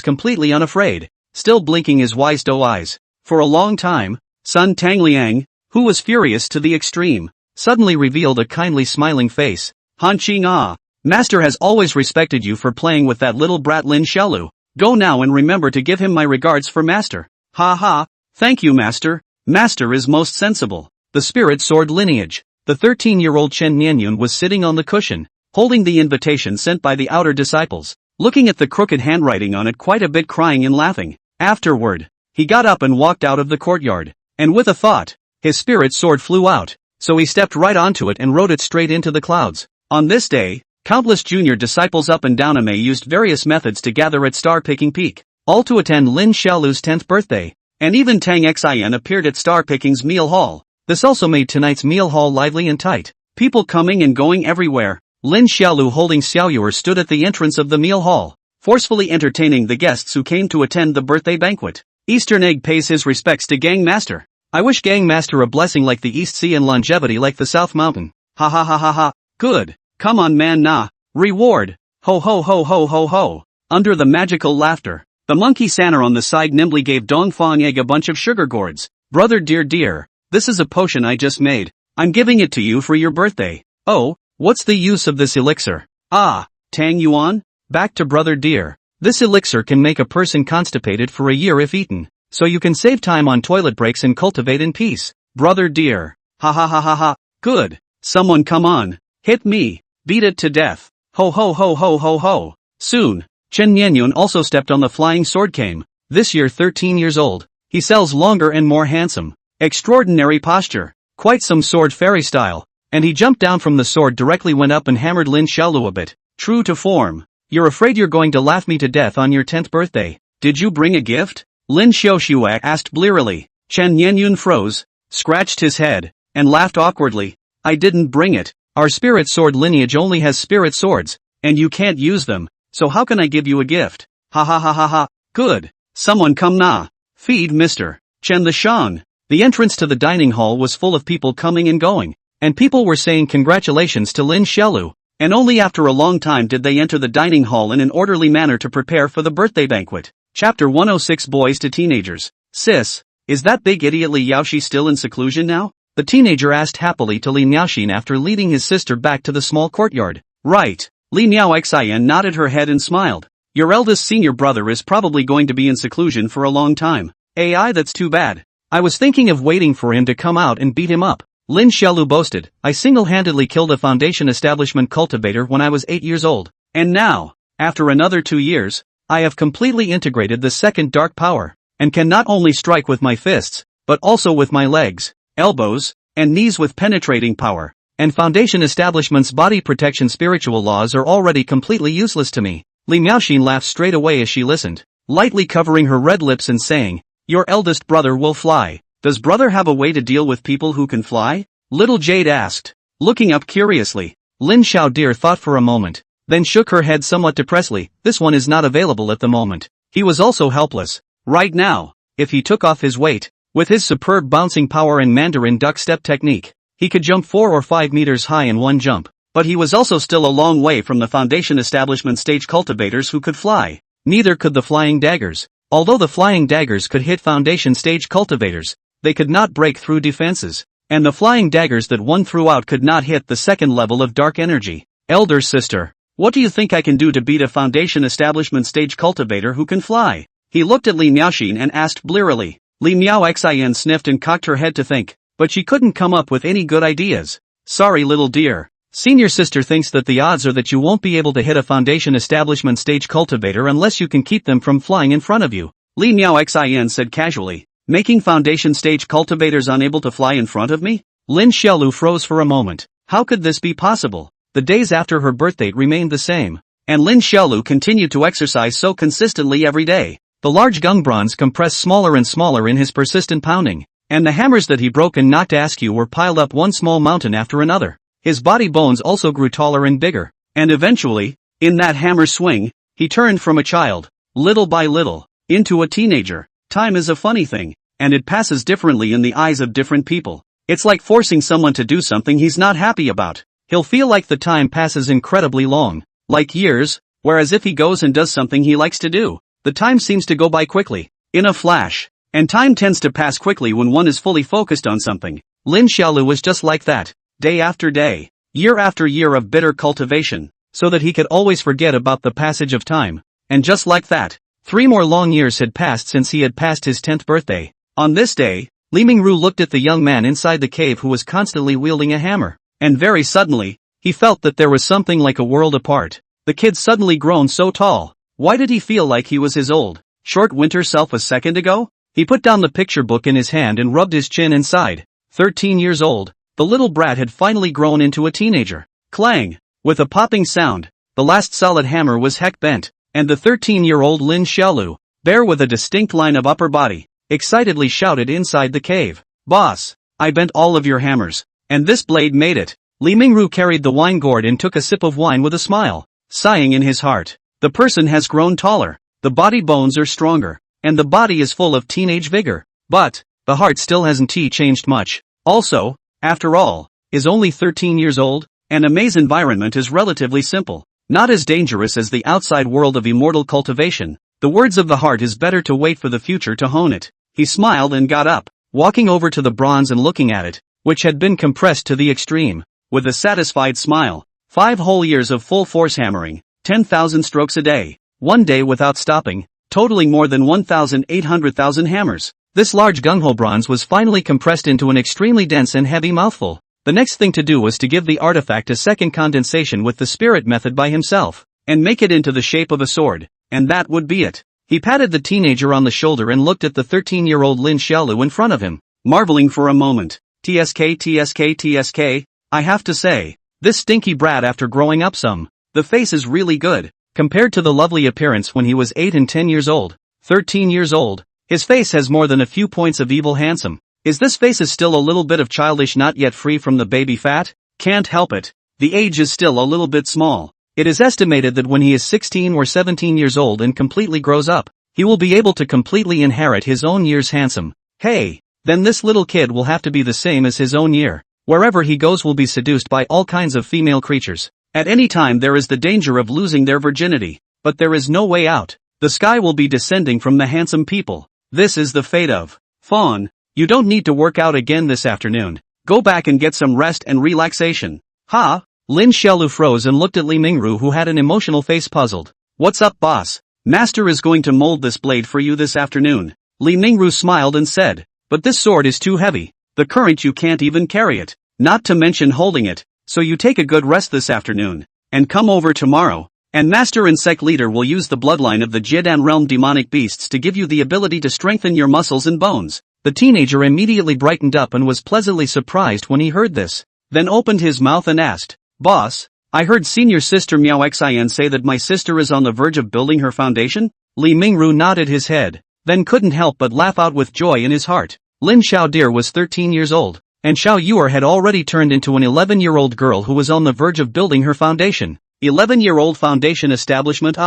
completely unafraid, still blinking his wise doe eyes. For a long time, son Tang Liang, who was furious to the extreme, suddenly revealed a kindly smiling face. Hanqing ah, master has always respected you for playing with that little brat Lin Xiaolu. Go now and remember to give him my regards for master. Ha ha, thank you master, master is most sensible. The spirit sword lineage. The 13-year-old Chen Nianyun was sitting on the cushion, holding the invitation sent by the outer disciples, looking at the crooked handwriting on it quite a bit, crying and laughing. Afterward, he got up and walked out of the courtyard, and with a thought, his spirit sword flew out, so he stepped right onto it and rode it straight into the clouds. On this day, countless junior disciples up and down Ame used various methods to gather at Star Picking Peak, all to attend Lin Xiaolu's 10th birthday, and even Tang Xian appeared at Star Picking's meal hall. This also made tonight's meal hall lively and tight, people coming and going everywhere. Lin Xiaolu holding Xiaoyuer stood at the entrance of the meal hall, forcefully entertaining the guests who came to attend the birthday banquet. Eastern Egg pays his respects to Gang Master. I wish Gang Master a blessing like the East Sea and longevity like the South Mountain. Ha ha ha ha ha, good. Come on man nah, reward, ho ho ho ho ho ho. Under the magical laughter, the monkey Sanner on the side nimbly gave Dong Fong Egg a bunch of sugar gourds. Brother dear, this is a potion I just made. I'm giving it to you for your birthday. Oh, what's the use of this elixir? Ah, Tang Yuan? Back to brother dear. This elixir can make a person constipated for a year if eaten, so you can save time on toilet breaks and cultivate in peace. Brother dear. Ha ha ha ha ha, good. Someone come on. Hit me. Beat it to death. Ho ho ho ho ho ho. Soon, Chen Nianyun also stepped on the flying sword came. This year 13 years old. He sells longer and more handsome. Extraordinary posture. Quite some sword fairy style. And he jumped down from the sword, directly went up and hammered Lin Xiaolu a bit. True to form. You're afraid you're going to laugh me to death on your 10th birthday. Did you bring a gift? Lin Xiaoxue asked blearily. Chen Nianyun froze, scratched his head, and laughed awkwardly. I didn't bring it. Our spirit sword lineage only has spirit swords, and you can't use them, so how can I give you a gift? Ha ha ha ha ha, good. Someone come na. Feed Mr. Chen the Shang. The entrance to the dining hall was full of people coming and going, and people were saying congratulations to Lin Xiaolu, and only after a long time did they enter the dining hall in an orderly manner to prepare for the birthday banquet. Chapter 106 Boys to Teenagers. Sis, is that big idiot Li Yaoshi still in seclusion now? The teenager asked happily to Li Miaoxin after leading his sister back to the small courtyard. Right. Li Miaoxian nodded her head and smiled. Your eldest senior brother is probably going to be in seclusion for a long time. AI, that's too bad. I was thinking of waiting for him to come out and beat him up. Lin Xiaolu boasted. I single-handedly killed a foundation establishment cultivator when I was 8 years old. And now, after another 2 years, I have completely integrated the second dark power, and can not only strike with my fists, but also with my legs, elbows, and knees with penetrating power, and foundation establishment's body protection spiritual laws are already completely useless to me. Li Miaoxin laughed straight away as she listened, lightly covering her red lips and saying, your eldest brother will fly. Does brother have a way to deal with people who can fly? Little Jade asked, looking up curiously. Lin Xiaodir thought for a moment, then shook her head somewhat depressedly. This one is not available at the moment. He was also helpless. Right now, if he took off his weight, with his superb bouncing power and Mandarin duck step technique, he could jump 4 or 5 meters high in one jump. But he was also still a long way from the foundation establishment stage cultivators who could fly. Neither could the flying daggers. Although the flying daggers could hit foundation stage cultivators, they could not break through defenses. And the flying daggers that one threw out could not hit the second level of dark energy. Elder sister, what do you think I can do to beat a foundation establishment stage cultivator who can fly? He looked at Li Miaoxin and asked blearily. Li Miaoxian sniffed and cocked her head to think, but she couldn't come up with any good ideas. Sorry little dear. Senior sister thinks that the odds are that you won't be able to hit a foundation establishment stage cultivator unless you can keep them from flying in front of you. Li Miaoxian said casually. Making foundation stage cultivators unable to fly in front of me? Lin Xiaolu froze for a moment. How could this be possible? The days after her birthday remained the same, and Lin Xiaolu continued to exercise so consistently every day. The large gungbronze compressed smaller and smaller in his persistent pounding, and the hammers that he broke and knocked askew were piled up one small mountain after another. his body bones also grew taller and bigger. And eventually, in that hammer swing, he turned from a child, little by little, into a teenager. Time is a funny thing, and it passes differently in the eyes of different people. It's like forcing someone to do something he's not happy about. He'll feel like the time passes incredibly long, like years, whereas if he goes and does something he likes to do, the time seems to go by quickly, in a flash. And time tends to pass quickly when one is fully focused on something. Lin Xiaolu was just like that, day after day, year after year of bitter cultivation, so that he could always forget about the passage of time. And just like that, 3 more long years had passed since he had passed his 10th birthday. On this day, Li Mingru looked at the young man inside the cave who was constantly wielding a hammer, and very suddenly, he felt that there was something like a world apart. The kid suddenly grown so tall. Why did he feel like he was his old, short winter self a second ago? He put down the picture book in his hand and rubbed his chin and sighed. 13 years old, the little brat had finally grown into a teenager. Clang! With a popping sound, the last solid hammer was heck bent, and the 13-year-old Lin Xiaolu, bare with a distinct line of upper body, excitedly shouted inside the cave, "Boss, I bent all of your hammers, and this blade made it." Li Mingru carried the wine gourd and took a sip of wine with a smile, sighing in his heart. The person has grown taller, the body bones are stronger, and the body is full of teenage vigor. But, the heart still hasn't changed much. Also, after all, is only 13 years old, and a maze environment is relatively simple, not as dangerous as the outside world of immortal cultivation. The words of the heart is better to wait for the future to hone it. He smiled and got up, walking over to the bronze and looking at it, which had been compressed to the extreme, with a satisfied smile. 5 whole years of full force hammering, 10,000 strokes a day, 1 day without stopping, totaling more than 1,800,000 hammers. This large gung-ho bronze was finally compressed into an extremely dense and heavy mouthful. The next thing to do was to give the artifact a second condensation with the spirit method by himself, and make it into the shape of a sword, and that would be it. He patted the teenager on the shoulder and looked at the 13-year-old Lin Xiaolu in front of him, marveling for a moment. TSK, I have to say, this stinky brat after growing up some, the face is really good, compared to the lovely appearance when he was 8 and 10 years old. 13 years old, his face has more than a few points of evil handsome. Is this face is still a little bit of childish, not yet free from the baby fat? Can't help it. The age is still a little bit small. It is estimated that when he is 16 or 17 years old and completely grows up, he will be able to completely inherit his own year's handsome. Hey, then this little kid will have to be the same as his own year. Wherever he goes will be seduced by all kinds of female creatures. At any time there is the danger of losing their virginity, but there is no way out. The sky will be descending from the handsome people. This is the fate of Fawn. You don't need to work out again this afternoon. Go back and get some rest and relaxation. Ha! Lin Xiaolu froze and looked at Li Mingru, who had an emotional face, puzzled. What's up, boss? Master is going to mold this blade for you this afternoon. Li Mingru smiled and said, but this sword is too heavy. The current you can't even carry it, not to mention holding it, so you take a good rest this afternoon, and come over tomorrow, and Master and Sect Leader will use the bloodline of the Jiedan realm demonic beasts to give you the ability to strengthen your muscles and bones. The teenager immediately brightened up and was pleasantly surprised when he heard this, then opened his mouth and asked, Boss, I heard senior sister Miao Xian say that my sister is on the verge of building her foundation? Li Mingru nodded his head, then couldn't help but laugh out with joy in his heart. Lin Xiaodir was 13 years old, and Xiao Yuer had already turned into an 11-year-old girl who was on the verge of building her foundation. 11-year-old foundation establishment,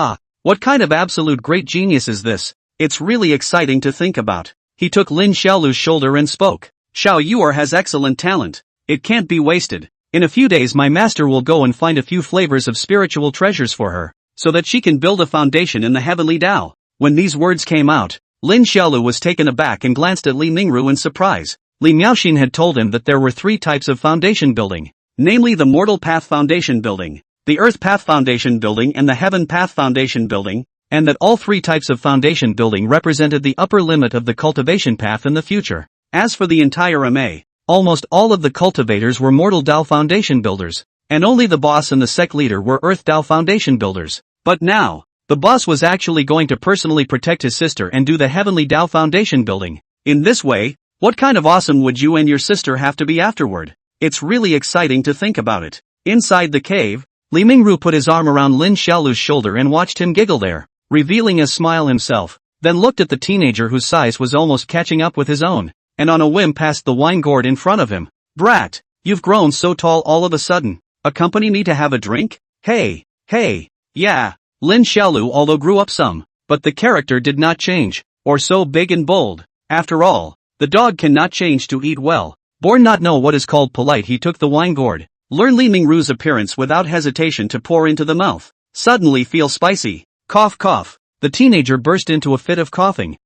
what kind of absolute great genius is this? It's really exciting to think about. He took Lin Xiaolu's shoulder and spoke. Xiao Yuer has excellent talent. It can't be wasted. In a few days my master will go and find a few flavors of spiritual treasures for her, so that she can build a foundation in the heavenly Tao. When these words came out, Lin Xiaolu was taken aback and glanced at Li Mingru in surprise. Li Miaoxin had told him that there were 3 types of foundation building, namely the Mortal Path Foundation building, the Earth Path Foundation building and the Heaven Path Foundation building, and that all 3 types of foundation building represented the upper limit of the cultivation path in the future. As for the entire MA, almost all of the cultivators were Mortal Dao Foundation builders, and only the boss and the sect leader were Earth Dao Foundation builders. But now, the boss was actually going to personally protect his sister and do the Heavenly Dao Foundation building. In this way, what kind of awesome would you and your sister have to be afterward? It's really exciting to think about it. Inside the cave, Li Mingru put his arm around Lin Xiaolu's shoulder and watched him giggle there, revealing a smile himself, then looked at the teenager whose size was almost catching up with his own, and on a whim passed the wine gourd in front of him. Brat, You've grown so tall all of a sudden. Accompany me to have a drink? Hey, hey, yeah. Lin Xiaolu although grew up some, but the character did not change, or so big and bold. After all, the dog cannot change to eat well. Born not know what is called polite, he took the wine gourd. Learn Li Mingru's appearance without hesitation to pour into the mouth. Suddenly feel spicy. Cough cough. The teenager burst into a fit of coughing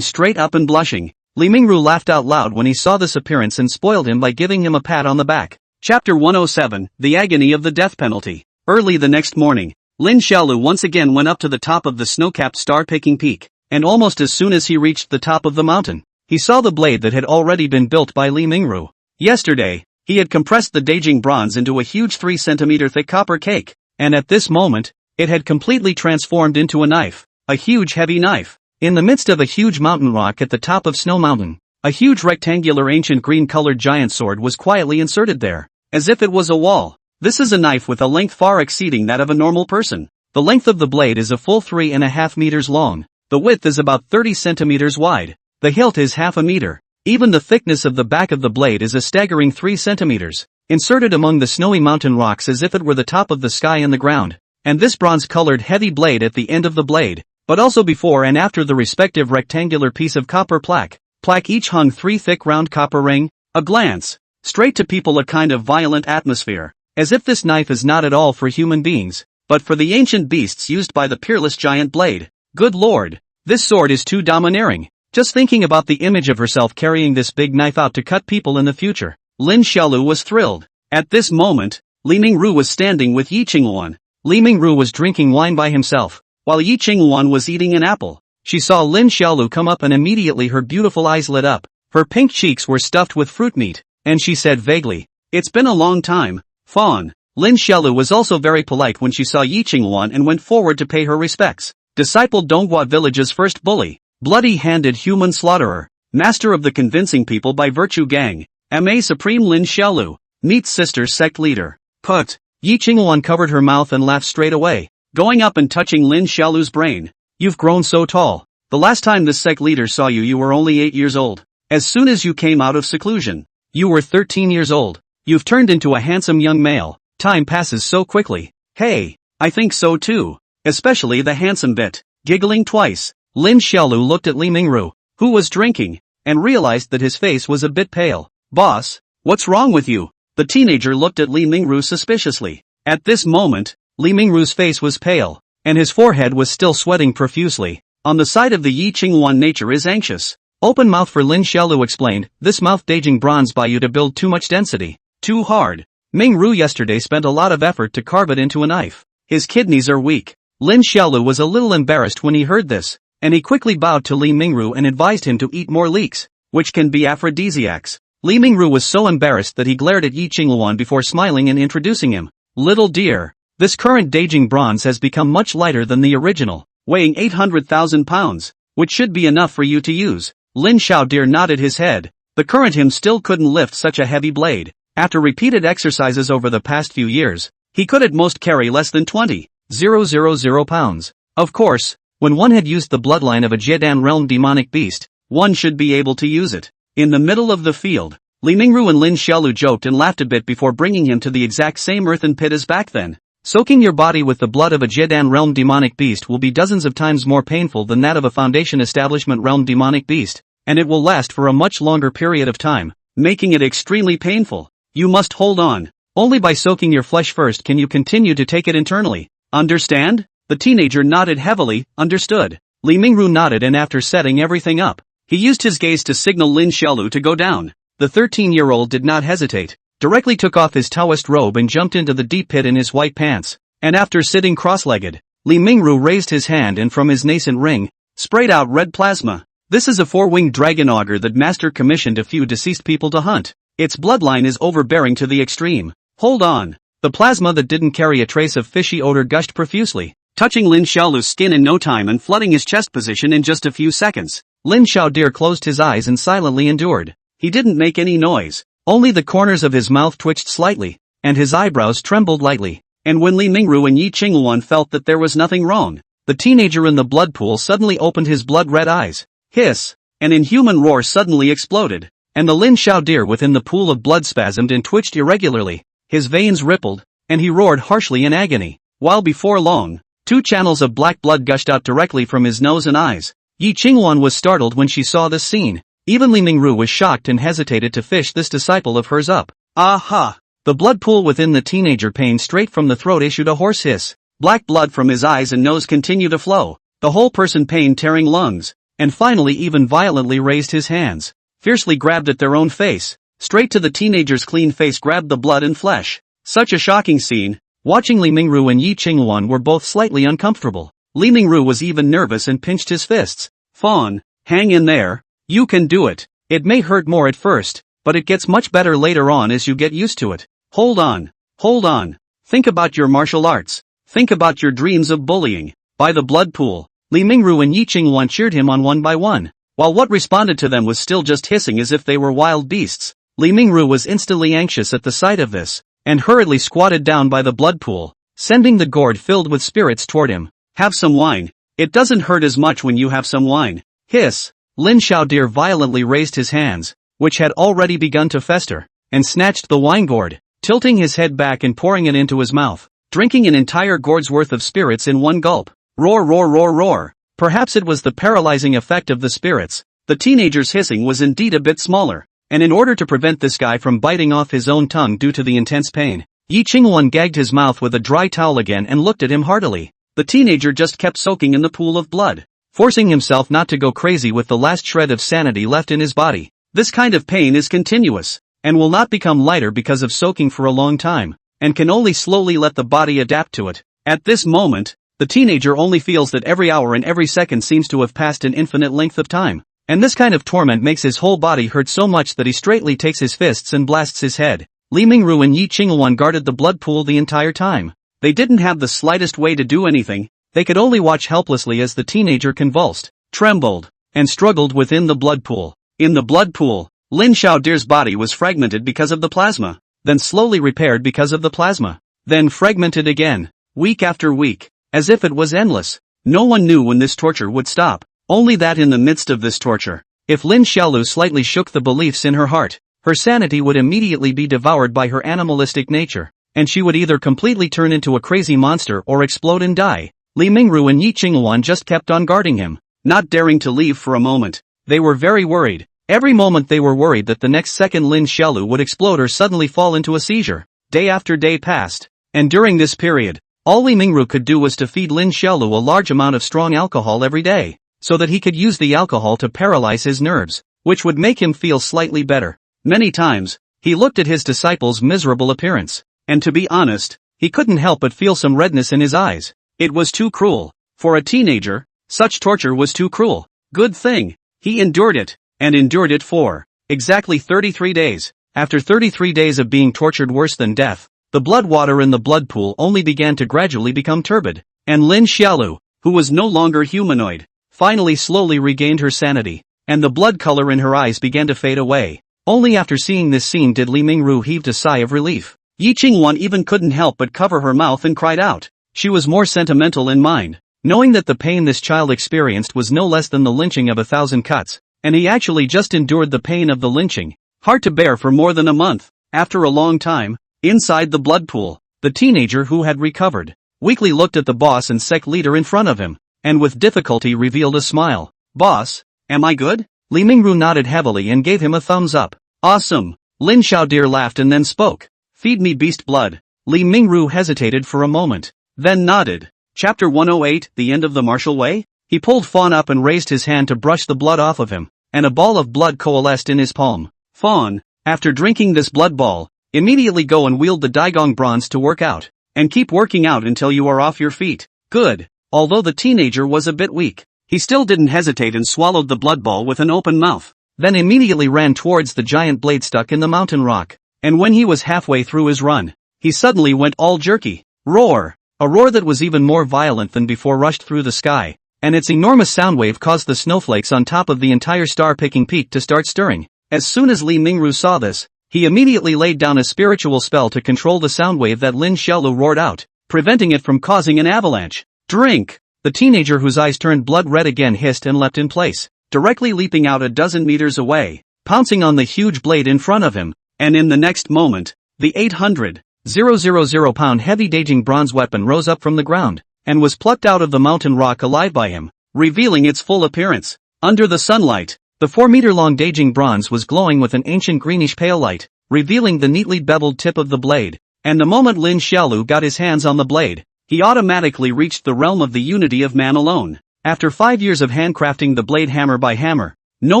straight up and blushing. Li Mingru laughed out loud when he saw this appearance and spoiled him by giving him a pat on the back. Chapter 107, The Agony of the Death Penalty. Early the next morning, Lin Xiaolu once again went up to the top of the snow-capped star-picking peak, and almost as soon as he reached the top of the mountain, he saw the blade that had already been built by Li Mingru. Yesterday, he had compressed the Daijing bronze into a huge 3 centimeter thick copper cake, and at this moment, it had completely transformed into a knife, a huge heavy knife. In the midst of a huge mountain rock at the top of Snow Mountain, a huge rectangular ancient green-colored giant sword was quietly inserted there, as if it was a wall. This is a knife with a length far exceeding that of a normal person. The length of the blade is a full 3.5 meters long. The width is about 30 centimeters wide. The hilt is half a meter. Even the thickness of the back of the blade is a staggering 3 centimeters, inserted among the snowy mountain rocks as if it were the top of the sky and the ground. And this bronze-colored heavy blade at the end of the blade, but also before and after the respective rectangular piece of copper plaque each hung 3 thick round copper ring. A glance, straight to people a kind of violent atmosphere, as if this knife is not at all for human beings, but for the ancient beasts used by the peerless giant blade. Good lord, this sword is too domineering. Just thinking about the image of herself carrying this big knife out to cut people in the future, Lin Xiaolu was thrilled. At this moment, Li Mingru was standing with Yi Qinghuan. Li Mingru was drinking wine by himself, while Yi Qinghuan was eating an apple. She saw Lin Xiaolu come up and immediately her beautiful eyes lit up. Her pink cheeks were stuffed with fruit meat, and she said vaguely, "It's been a long time, Fawn." Lin Xiaolu was also very polite when she saw Yi Qinghuan and went forward to pay her respects. Disciple Donghua village's first bully, bloody-handed human slaughterer, master of the convincing people by virtue gang, MA Supreme Lin Xiaolu, meets sister sect leader. Put. Yi Qinghuan covered her mouth and laughed straight away, going up and touching Lin Xiaolu's brain. "You've grown so tall. The last time this sect leader saw you, you were only 8 years old. As soon as you came out of seclusion, you were 13 years old. You've turned into a handsome young male. Time passes so quickly." "Hey, I think so too. Especially the handsome bit." Giggling twice, Lin Xiaolu looked at Li Mingru, who was drinking, and realized that his face was a bit pale. "Boss, what's wrong with you?" The teenager looked at Li Mingru suspiciously. At this moment, Li Mingru's face was pale, and his forehead was still sweating profusely. On the side of the Yi Qinghuan, nature is anxious. Open mouth for Lin Xiaolu explained, "This mouth Daijing bronze by you to build too much density. Too hard. Mingru yesterday spent a lot of effort to carve it into a knife. His kidneys are weak." Lin Xiaolu was a little embarrassed when he heard this, and he quickly bowed to Li Mingru and advised him to eat more leeks, which can be aphrodisiacs. Li Mingru was so embarrassed that he glared at Yi Qinghuan before smiling and introducing him. "Little dear, this current Daijing bronze has become much lighter than the original, weighing 800,000 pounds, which should be enough for you to use." Lin Xiaodir nodded his head. The current him still couldn't lift such a heavy blade. After repeated exercises over the past few years, he could at most carry less than 20,000 pounds. Of course, when one had used the bloodline of a Jiedan realm demonic beast, one should be able to use it. In the middle of the field, Li Mingru and Lin Xiaolu joked and laughed a bit before bringing him to the exact same earthen pit as back then. Soaking your body with the blood of a Jiedan realm demonic beast will be dozens of times more painful than that of a Foundation Establishment realm demonic beast, and it will last for a much longer period of time, making it extremely painful. You must hold on. Only by soaking your flesh first can you continue to take it internally. Understand? The teenager nodded heavily. Understood. Li Mingru nodded, and after setting everything up, he used his gaze to signal Lin Xiaolu to go down. The 13-year-old did not hesitate, directly took off his Taoist robe and jumped into the deep pit in his white pants, and after sitting cross-legged, Li Mingru raised his hand and from his nascent ring, sprayed out red plasma. This is a 4-winged dragon auger that Master commissioned a few deceased people to hunt. Its bloodline is overbearing to the extreme. Hold on. The plasma that didn't carry a trace of fishy odor gushed profusely, touching Lin Xiaolu's skin in no time and flooding his chest position in just a few seconds. Lin Xiaodir closed his eyes and silently endured. He didn't make any noise. Only the corners of his mouth twitched slightly, and his eyebrows trembled lightly. And when Li Mingru and Yi Qinghuan felt that there was nothing wrong, the teenager in the blood pool suddenly opened his blood-red eyes. Hiss! An inhuman roar suddenly exploded, and the Lin Xiao deer within the pool of blood spasmed and twitched irregularly, his veins rippled, and he roared harshly in agony, while before long, 2 channels of black blood gushed out directly from his nose and eyes. Yi Qingwan was startled when she saw this scene. Even Li Mingru was shocked and hesitated to fish this disciple of hers up. Aha! The blood pool within the teenager pained straight from the throat issued a hoarse hiss. Black blood from his eyes and nose continued to flow, the whole person pain tearing lungs, and finally even violently raised his hands, fiercely grabbed at their own face, straight to the teenager's clean face grabbed the blood and flesh. Such a shocking scene. Watching Li Mingru and Yi Qingwan were both slightly uncomfortable. Li Mingru was even nervous and pinched his fists. Fawn, hang in there, you can do it. It may hurt more at first, but it gets much better later on as you get used to it. Hold on. Think about your martial arts. Think about your dreams of bullying. By the blood pool, Li Mingru and Yi Qingwan cheered him on one by one, while what responded to them was still just hissing as if they were wild beasts. Li Mingru was instantly anxious at the sight of this, and hurriedly squatted down by the blood pool, sending the gourd filled with spirits toward him. Have some wine. It doesn't hurt as much when you have some wine. Hiss. Lin Xiao deer violently raised his hands, which had already begun to fester, and snatched the wine gourd, tilting his head back and pouring it into his mouth, drinking an entire gourd's worth of spirits in one gulp. Roar, roar, roar, roar. Perhaps it was the paralyzing effect of the spirits. The teenager's hissing was indeed a bit smaller, and in order to prevent this guy from biting off his own tongue due to the intense pain, Yi Qingwan gagged his mouth with a dry towel again and looked at him heartily. The teenager just kept soaking in the pool of blood, forcing himself not to go crazy with the last shred of sanity left in his body. This kind of pain is continuous, and will not become lighter because of soaking for a long time, and can only slowly let the body adapt to it. At this moment, the teenager only feels that every hour and every second seems to have passed an infinite length of time, and this kind of torment makes his whole body hurt so much that he straightly takes his fists and blasts his head. Li Mingru and Yi Qingwan guarded the blood pool the entire time. They didn't have the slightest way to do anything. They could only watch helplessly as the teenager convulsed, trembled, and struggled within the blood pool. In the blood pool, Lin Xiao deer's body was fragmented because of the plasma, then slowly repaired because of the plasma, then fragmented again, week after week, as if it was endless. No one knew when this torture would stop, only that in the midst of this torture, if Lin Xiaolu slightly shook the beliefs in her heart, her sanity would immediately be devoured by her animalistic nature, and she would either completely turn into a crazy monster or explode and die. Li Mingru and Yi Qingwan just kept on guarding him, not daring to leave for a moment. They were very worried. Every moment they were worried that the next second Lin Xiaolu would explode or suddenly fall into a seizure. Day after day passed, and during this period, all Li Mingru could do was to feed Lin Xiaolu a large amount of strong alcohol every day, so that he could use the alcohol to paralyze his nerves, which would make him feel slightly better. Many times, he looked at his disciple's miserable appearance, and to be honest, he couldn't help but feel some redness in his eyes. It was too cruel. For a teenager, such torture was too cruel. Good thing, he endured it, and endured it for exactly 33 days. After 33 days of being tortured worse than death, the blood water in the blood pool only began to gradually become turbid, and Lin Xiaolu, who was no longer humanoid, finally slowly regained her sanity, and the blood color in her eyes began to fade away. Only after seeing this scene did Li Mingru heave a sigh of relief. Yi Qingwan even couldn't help but cover her mouth and cried out. She was more sentimental in mind, knowing that the pain this child experienced was no less than the lynching of 1,000 cuts, and he actually just endured the pain of the lynching, hard to bear for more than a month. After a long time, inside the blood pool, the teenager who had recovered, weakly looked at the boss and sect leader in front of him, and with difficulty revealed a smile. Boss, am I good? Li Mingru nodded heavily and gave him a thumbs up. Awesome. Lin Xiaodeer laughed and then spoke. Feed me beast blood. Li Mingru hesitated for a moment, then nodded. Chapter 108, The End of the Martial Way? He pulled Fawn up and raised his hand to brush the blood off of him, and a ball of blood coalesced in his palm. Fawn, after drinking this blood ball, immediately go and wield the Daigong bronze to work out, and keep working out until you are off your feet. Good. Although the teenager was a bit weak, he still didn't hesitate and swallowed the blood ball with an open mouth, then immediately ran towards the giant blade stuck in the mountain rock, and when he was halfway through his run, he suddenly went all jerky. Roar! A roar that was even more violent than before rushed through the sky, and its enormous sound wave caused the snowflakes on top of the entire star-picking peak to start stirring. As soon as Li Mingru saw this, he immediately laid down a spiritual spell to control the sound wave that Lin Xiaolu roared out, preventing it from causing an avalanche. Drink! The teenager whose eyes turned blood red again hissed and leapt in place, directly leaping out a dozen meters away. pouncing on the huge blade in front of him, and in the next moment, the 800,000-pound heavy daging bronze weapon rose up from the ground, and was plucked out of the mountain rock alive by him, revealing its full appearance. Under the sunlight, the 4-meter-long daging bronze was glowing with an ancient greenish pale light, revealing the neatly beveled tip of the blade, and the moment Lin Xiaolu got his hands on the blade, he automatically reached the realm of the unity of man alone. After 5 years of handcrafting the blade hammer by hammer, no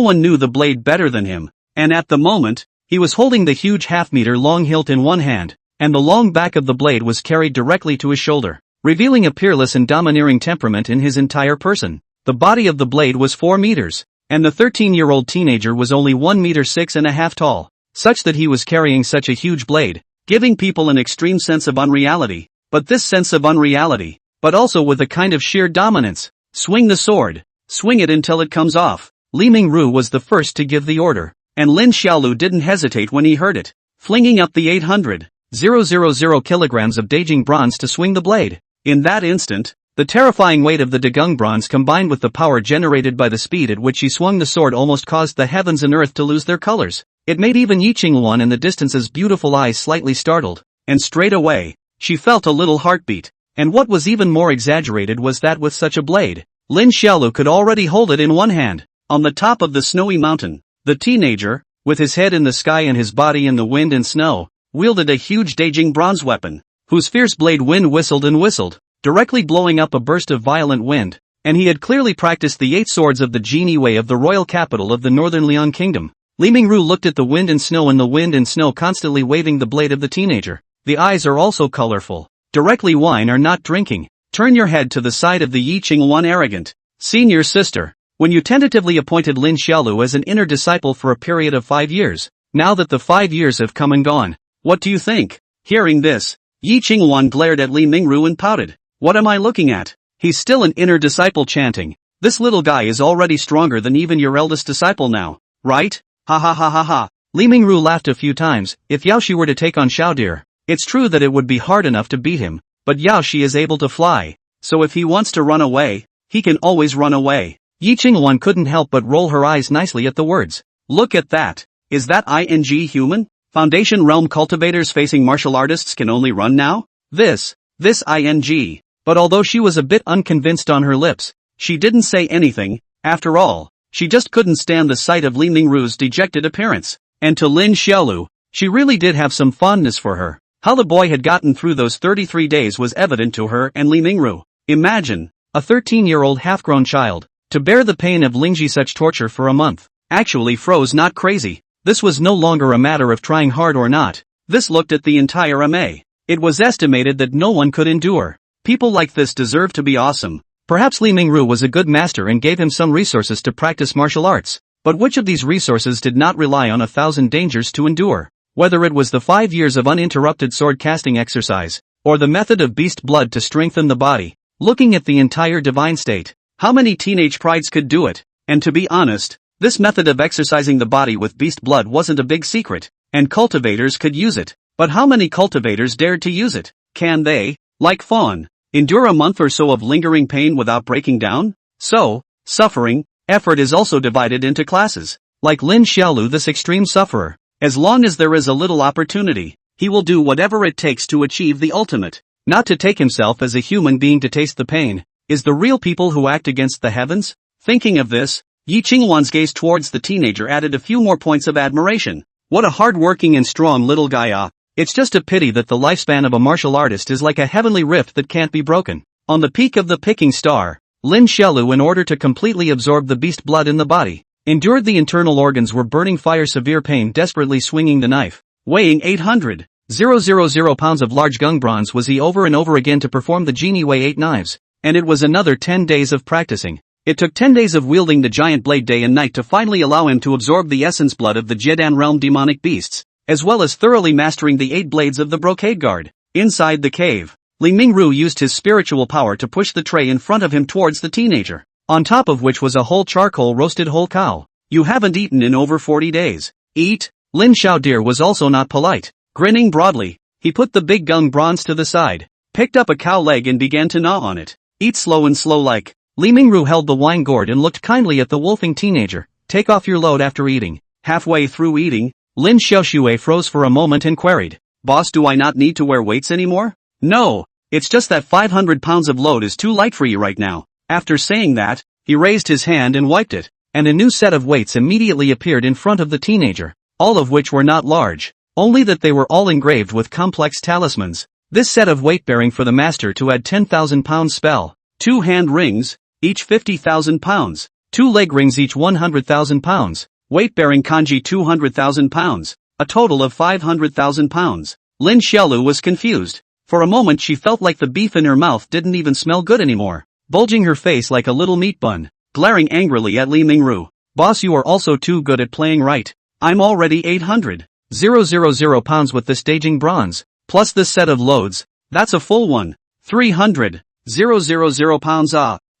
one knew the blade better than him, and at the moment, he was holding the huge half-meter-long hilt in one hand, and the long back of the blade was carried directly to his shoulder, revealing a peerless and domineering temperament in his entire person. The body of the blade was 4 meters, and the 13-year-old teenager was only 1 meter 6.5 tall, such that he was carrying such a huge blade, giving people an extreme sense of unreality, but this sense of unreality, but also with a kind of sheer dominance. Swing the sword, swing it until it comes off. Li Mingru was the first to give the order, and Lin Xiaolu didn't hesitate when he heard it, flinging up the 800,000 kilograms of daging bronze to swing the blade. In that instant, the terrifying weight of the dagung bronze combined with the power generated by the speed at which he swung the sword almost caused the heavens and earth to lose their colors. It made even Yi Qingluan in the distance's beautiful eyes slightly startled, and straight away, she felt a little heartbeat. And what was even more exaggerated was that with such a blade, Lin Xiaolu could already hold it in one hand. On the top of the snowy mountain, the teenager, with his head in the sky and his body in the wind and snow, wielded a huge daging bronze weapon, whose fierce blade wind whistled and whistled, directly blowing up a burst of violent wind, and he had clearly practiced the 8 swords of the Genie Way of the royal capital of the northern Lian kingdom. Li Mingru looked at the wind and snow constantly waving the blade of the teenager. The eyes are also colorful. Directly wine or not drinking. Turn your head to the side of the Yi Qingluan arrogant senior sister. When you tentatively appointed Lin Xiaolu as an inner disciple for a period of 5 years, now that the 5 years have come and gone, what do you think? Hearing this, Yi Qingluan glared at Li Mingru and pouted. What am I looking at? He's still an inner disciple chanting. This little guy is already stronger than even your eldest disciple now, right? Ha ha ha ha ha. Li Mingru laughed a few times. If Yao Shi were to take on Xiaodir, it's true that it would be hard enough to beat him, but Yao Shi is able to fly, so if he wants to run away, he can always run away. Yi Qingluan couldn't help but roll her eyes nicely at the words. Look at that. Is that ing human? Foundation realm cultivators facing martial artists can only run now? This ing. But although she was a bit unconvinced on her lips, she didn't say anything. After all, she just couldn't stand the sight of Li Mingru's dejected appearance. And to Lin Xiaolu, she really did have some fondness for her. How the boy had gotten through those 33 days was evident to her and Li Mingru. Imagine, a 13-year-old half-grown child, to bear the pain of Lingji such torture for a month. Actually froze not crazy. This was no longer a matter of trying hard or not. This looked at the entire MA. It was estimated that no one could endure. People like this deserve to be awesome. Perhaps Li Mingru was a good master and gave him some resources to practice martial arts. But which of these resources did not rely on 1,000 dangers to endure? Whether it was the 5 years of uninterrupted sword casting exercise, or the method of beast blood to strengthen the body. Looking at the entire divine state, how many teenage prides could do it? And to be honest, this method of exercising the body with beast blood wasn't a big secret, and cultivators could use it. But how many cultivators dared to use it? Can they, like Fawn, endure a month or so of lingering pain without breaking down? So, suffering, effort is also divided into classes. Like Lin Xiaolu, this extreme sufferer, as long as there is a little opportunity, he will do whatever it takes to achieve the ultimate. Not to take himself as a human being to taste the pain, is the real people who act against the heavens? Thinking of this, Yi Qingluan's gaze towards the teenager added a few more points of admiration. What a hard-working and strong little guy. It's just a pity that the lifespan of a martial artist is like a heavenly rift that can't be broken. On the peak of the picking star, Lin Xiaolu, in order to completely absorb the beast blood in the body, endured the internal organs were burning fire, severe pain, desperately swinging the knife. Weighing 800,000 pounds of large gung bronze, was he over and over again to perform the Genie Way 8 knives, and it was another 10 days of practicing. It took 10 days of wielding the giant blade day and night to finally allow him to absorb the essence blood of the Jedan realm demonic beasts, as well as thoroughly mastering the 8 blades of the brocade guard. Inside the cave, Li Mingru used his spiritual power to push the tray in front of him towards the teenager, on top of which was a whole charcoal roasted whole cow. You haven't eaten in over 40 days. Eat? Lin Xiaodir was also not polite. Grinning broadly, he put the big gung bronze to the side, picked up a cow leg and began to gnaw on it. Eat slow and slow like. Li Mingru held the wine gourd and looked kindly at the wolfing teenager. Take off your load after eating. Halfway through eating, Lin Xiaoxue froze for a moment and queried, "Boss, do I not need to wear weights anymore?" "No, it's just that 500 pounds of load is too light for you right now." After saying that, he raised his hand and wiped it, and a new set of weights immediately appeared in front of the teenager, all of which were not large, only that they were all engraved with complex talismans. This set of weight-bearing for the master to add 10,000 pounds spell, 2 hand rings, each 50,000 pounds, 2 leg rings each 100,000 pounds, weight-bearing kanji 200,000 pounds, a total of 500,000 pounds. Lin Xiaolu was confused. For a moment she felt like the beef in her mouth didn't even smell good anymore, bulging her face like a little meat bun, glaring angrily at Li Mingru. "Boss, you are also too good at playing right. I'm already 800,000 pounds with the staging bronze, plus this set of loads, that's a full one, 300,000 pounds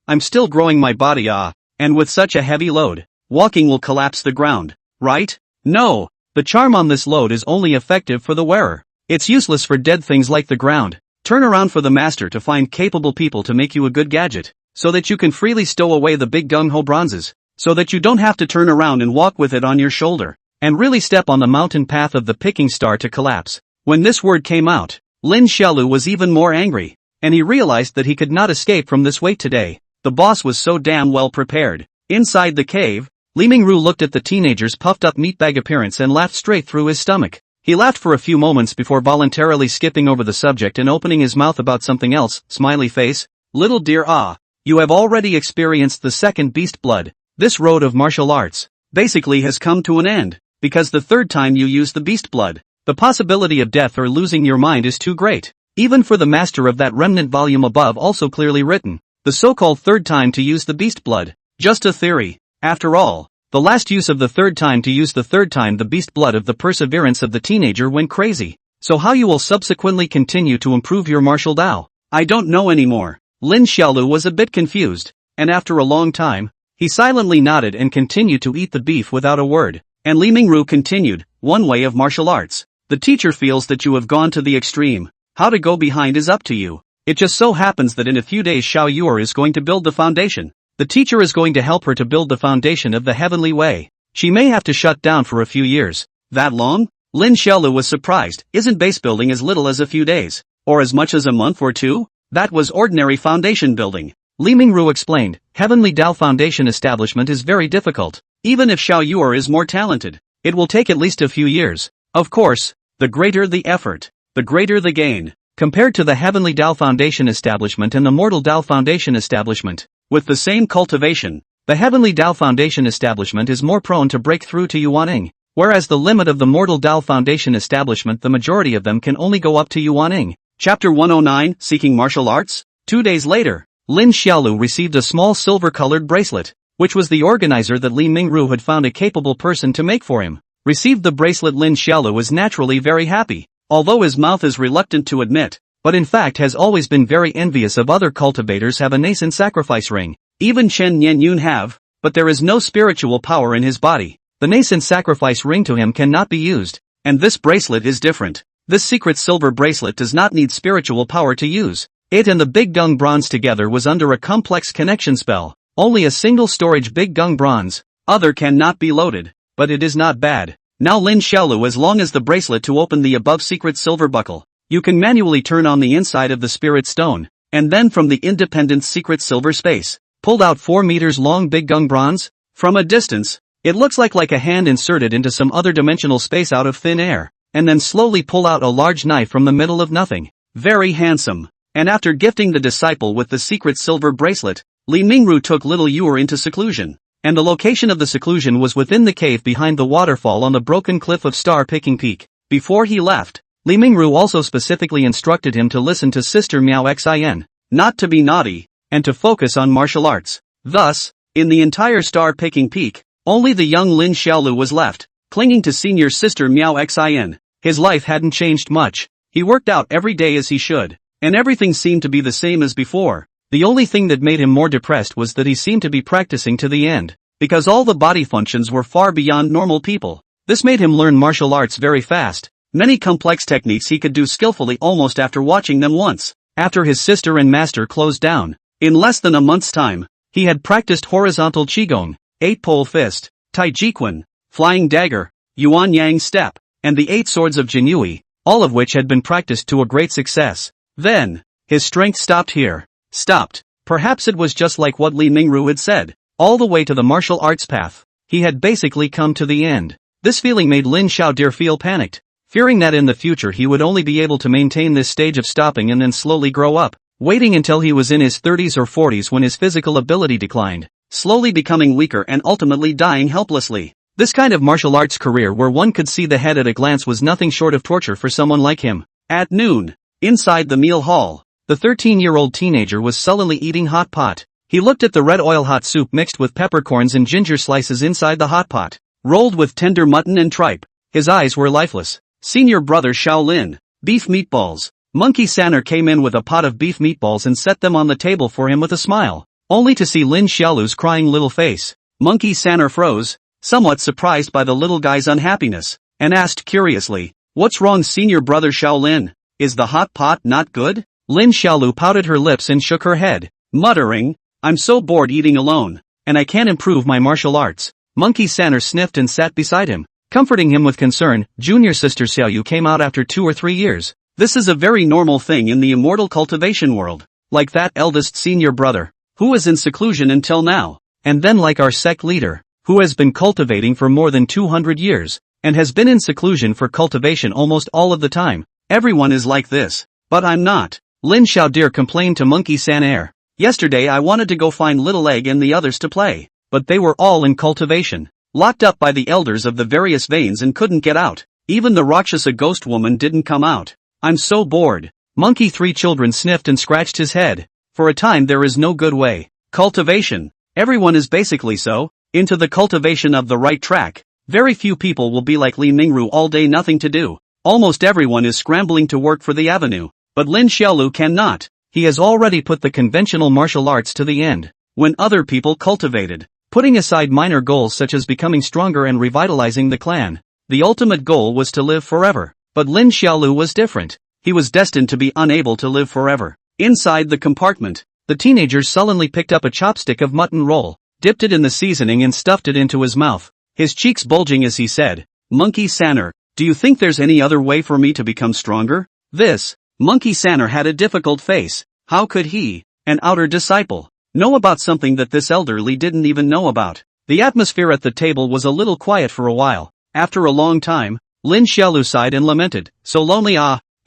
I'm still growing my body and with such a heavy load, walking will collapse the ground, right? No, the charm on this load is only effective for the wearer. It's useless for dead things like the ground. Turn around for the master to find capable people to make you a good gadget, so that you can freely stow away the big gung-ho bronzes, so that you don't have to turn around and walk with it on your shoulder, and really step on the mountain path of the picking star to collapse." When this word came out, Lin Xiaolu was even more angry, and he realized that he could not escape from this weight today. The boss was so damn well prepared. Inside the cave, Li Mingru looked at the teenager's puffed-up meatbag appearance and laughed straight through his stomach. He laughed for a few moments before voluntarily skipping over the subject and opening his mouth about something else. Smiley face. "Little dear, you have already experienced the second beast blood. This road of martial arts basically has come to an end, because the third time you use the beast blood, the possibility of death or losing your mind is too great. Even for the master of that remnant volume above also clearly written, the so-called third time to use the beast blood. Just a theory. After all, the last use of the third time to use the third time the beast blood of the perseverance of the teenager went crazy. So how you will subsequently continue to improve your martial Dao, I don't know anymore." Lin Xiaolu was a bit confused, and after a long time, he silently nodded and continued to eat the beef without a word. And Li Mingru continued, "One way of martial arts. The teacher feels that you have gone to the extreme. How to go behind is up to you. It just so happens that in a few days Xiao Yuer is going to build the foundation. The teacher is going to help her to build the foundation of the heavenly way. She may have to shut down for a few years." "That long?" Lin Xiaolu was surprised. "Isn't base building as little as a few days? Or as much as a month or two? That was ordinary foundation building." Li Mingru explained, "Heavenly Dao foundation establishment is very difficult. Even if Xiao Yuer is more talented, it will take at least a few years. Of course, the greater the effort, the greater the gain. Compared to the Heavenly Dao Foundation establishment and the Mortal Dao Foundation establishment, with the same cultivation, the Heavenly Dao Foundation establishment is more prone to break through to Yuaning, whereas the limit of the Mortal Dao Foundation establishment the majority of them can only go up to Yuaning." Chapter 109, Seeking Martial Arts? 2 days later, Lin Xiaolu received a small silver-colored bracelet, which was the organizer that Li Mingru had found a capable person to make for him. Received the bracelet, Lin Xiaolu was naturally very happy, although his mouth is reluctant to admit, but in fact has always been very envious of other cultivators have a nascent sacrifice ring. Even Chen Nianyun have, but there is no spiritual power in his body. The nascent sacrifice ring to him cannot be used, and this bracelet is different. This secret silver bracelet does not need spiritual power to use. It and the Big Gung bronze together was under a complex connection spell. Only a single storage Big Gung bronze, other cannot be loaded, but it is not bad. Now Lin Xiaolu, as long as the bracelet to open the above secret silver buckle, you can manually turn on the inside of the spirit stone, and then from the independent secret silver space, pulled out 4 meters long Big Gung bronze. From a distance, it looks like a hand inserted into some other dimensional space out of thin air, and then slowly pull out a large knife from the middle of nothing. Very handsome. And after gifting the disciple with the secret silver bracelet, Li Mingru took little Yuer into seclusion, and the location of the seclusion was within the cave behind the waterfall on the broken cliff of Star Picking Peak. Before he left, Li Mingru also specifically instructed him to listen to Sister Miao Xin, not to be naughty, and to focus on martial arts. Thus, in the entire Star Picking Peak, only the young Lin Xiaolu was left, clinging to senior sister Miao Xin. His life hadn't changed much. He worked out every day as he should, and everything seemed to be the same as before. The only thing that made him more depressed was that he seemed to be practicing to the end, because all the body functions were far beyond normal people. This made him learn martial arts very fast. Many complex techniques he could do skillfully almost after watching them once. After his sister and master closed down, in less than a month's time, he had practiced horizontal qigong, 8-pole fist, tai chi quan, flying dagger, yuan yang step, and the 8 swords of Jinyui, all of which had been practiced to a great success. Then, his strength stopped here. Stopped. Perhaps it was just like what Li Mingru had said, all the way to the martial arts path. He had basically come to the end. This feeling made Lin Xiaodir feel panicked, fearing that in the future he would only be able to maintain this stage of stopping and then slowly grow up, waiting until he was in his 30s or 40s when his physical ability declined, slowly becoming weaker and ultimately dying helplessly. This kind of martial arts career where one could see the head at a glance was nothing short of torture for someone like him. At noon, inside the meal hall, the 13-year-old teenager was sullenly eating hot pot. He looked at the red oil hot soup mixed with peppercorns and ginger slices inside the hot pot, rolled with tender mutton and tripe. His eyes were lifeless. Senior brother Shaolin, beef meatballs. Monkey Sanner came in with a pot of beef meatballs and set them on the table for him with a smile, only to see Lin Xiaolu's crying little face. Monkey Sanner froze, somewhat surprised by the little guy's unhappiness, and asked curiously, "What's wrong, senior brother Shaolin? Is the hot pot not good?" Lin Xiaolu pouted her lips and shook her head, muttering, "I'm so bored eating alone, and I can't improve my martial arts." Monkey Sanner sniffed and sat beside him, comforting him with concern. Junior sister Xiaoyu came out after 2 or 3 years. This is a very normal thing in the immortal cultivation world, like that eldest senior brother, who is in seclusion until now, and then like our sect leader, who has been cultivating for more than 200 years, and has been in seclusion for cultivation almost all of the time. Everyone is like this, but I'm not. Lin Xiaodir complained to Monkey Sanner. Yesterday I wanted to go find Little Egg and the others to play, but they were all in cultivation, locked up by the elders of the various veins and couldn't get out. Even the Rakshasa ghost woman didn't come out. I'm so bored. Monkey 3 children sniffed and scratched his head. For a time there is no good way. Cultivation. Everyone is basically so, into the cultivation of the right track. Very few people will be like Li Mingru all day nothing to do. Almost everyone is scrambling to work for the avenue. But Lin Xiaolu cannot. He has already put the conventional martial arts to the end. When other people cultivated, putting aside minor goals such as becoming stronger and revitalizing the clan, the ultimate goal was to live forever. But Lin Xiaolu was different. He was destined to be unable to live forever. Inside the compartment, the teenager sullenly picked up a chopstick of mutton roll, dipped it in the seasoning and stuffed it into his mouth, his cheeks bulging as he said, "Monkey Sanner, do you think there's any other way for me to become stronger?" Monkey Sanner had a difficult face. How could he, an outer disciple, know about something that this elderly didn't even know about? The atmosphere at the table was a little quiet for a while. After a long time, Lin Xiaolu sighed and lamented, "So lonely,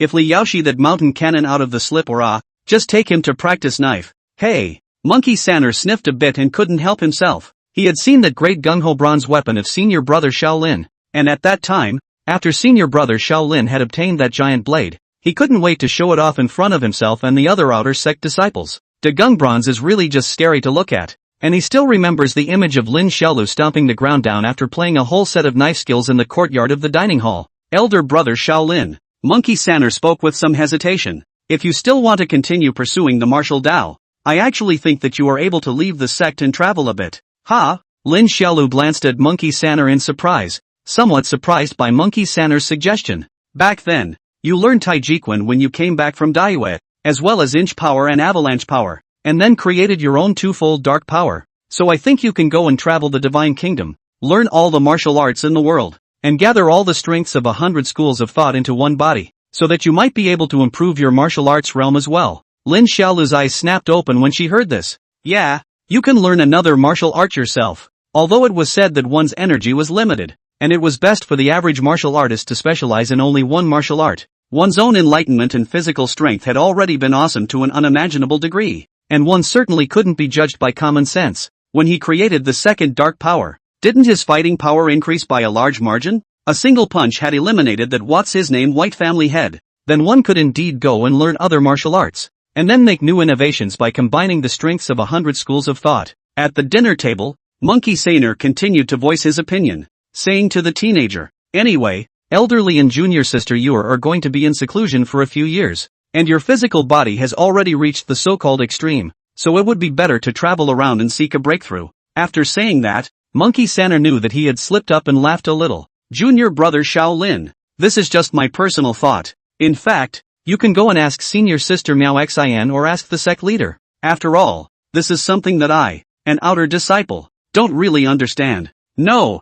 if Li Yaoshi that mountain cannon out of the slip or just take him to practice knife." Hey! Monkey Sanner sniffed a bit and couldn't help himself. He had seen that great gung-ho bronze weapon of senior brother Shaolin, and at that time, after senior brother Shaolin had obtained that giant blade, he couldn't wait to show it off in front of himself and the other outer sect disciples. The gung bronze is really just scary to look at, and he still remembers the image of Lin Xiaolu stomping the ground down after playing a whole set of knife skills in the courtyard of the dining hall. Elder brother Shaolin, Monkey Sanner spoke with some hesitation. "If you still want to continue pursuing the martial Tao, I actually think that you are able to leave the sect and travel a bit." "Ha?" Lin Xiaolu glanced at Monkey Sanner in surprise, somewhat surprised by Monkey Sanner's suggestion. "Back then, you learned Taijiquan when you came back from Daiyue, as well as inch power and avalanche power, and then created your own twofold dark power. So I think you can go and travel the divine kingdom, learn all the martial arts in the world, and gather all the strengths of 100 schools of thought into one body, so that you might be able to improve your martial arts realm as well." Lin Xiaolu's eyes snapped open when she heard this. "Yeah, you can learn another martial art yourself." Although it was said that one's energy was limited, and it was best for the average martial artist to specialize in only one martial art, one's own enlightenment and physical strength had already been awesome to an unimaginable degree, and one certainly couldn't be judged by common sense. When he created the second dark power, didn't his fighting power increase by a large margin? A single punch had eliminated that what's-his-name white family head. Then one could indeed go and learn other martial arts, and then make new innovations by combining the strengths of 100 schools of thought. At the dinner table, Monkey Sanner continued to voice his opinion, saying to the teenager, "Anyway, elderly and junior sister you are going to be in seclusion for a few years, and your physical body has already reached the so-called extreme, so it would be better to travel around and seek a breakthrough." After saying that, Monkey Sanner knew that he had slipped up and laughed a little. "Junior brother Shaolin, this is just my personal thought. In fact, you can go and ask senior sister Miao Xian or ask the sect leader. After all, this is something that I, an outer disciple, don't really understand." No,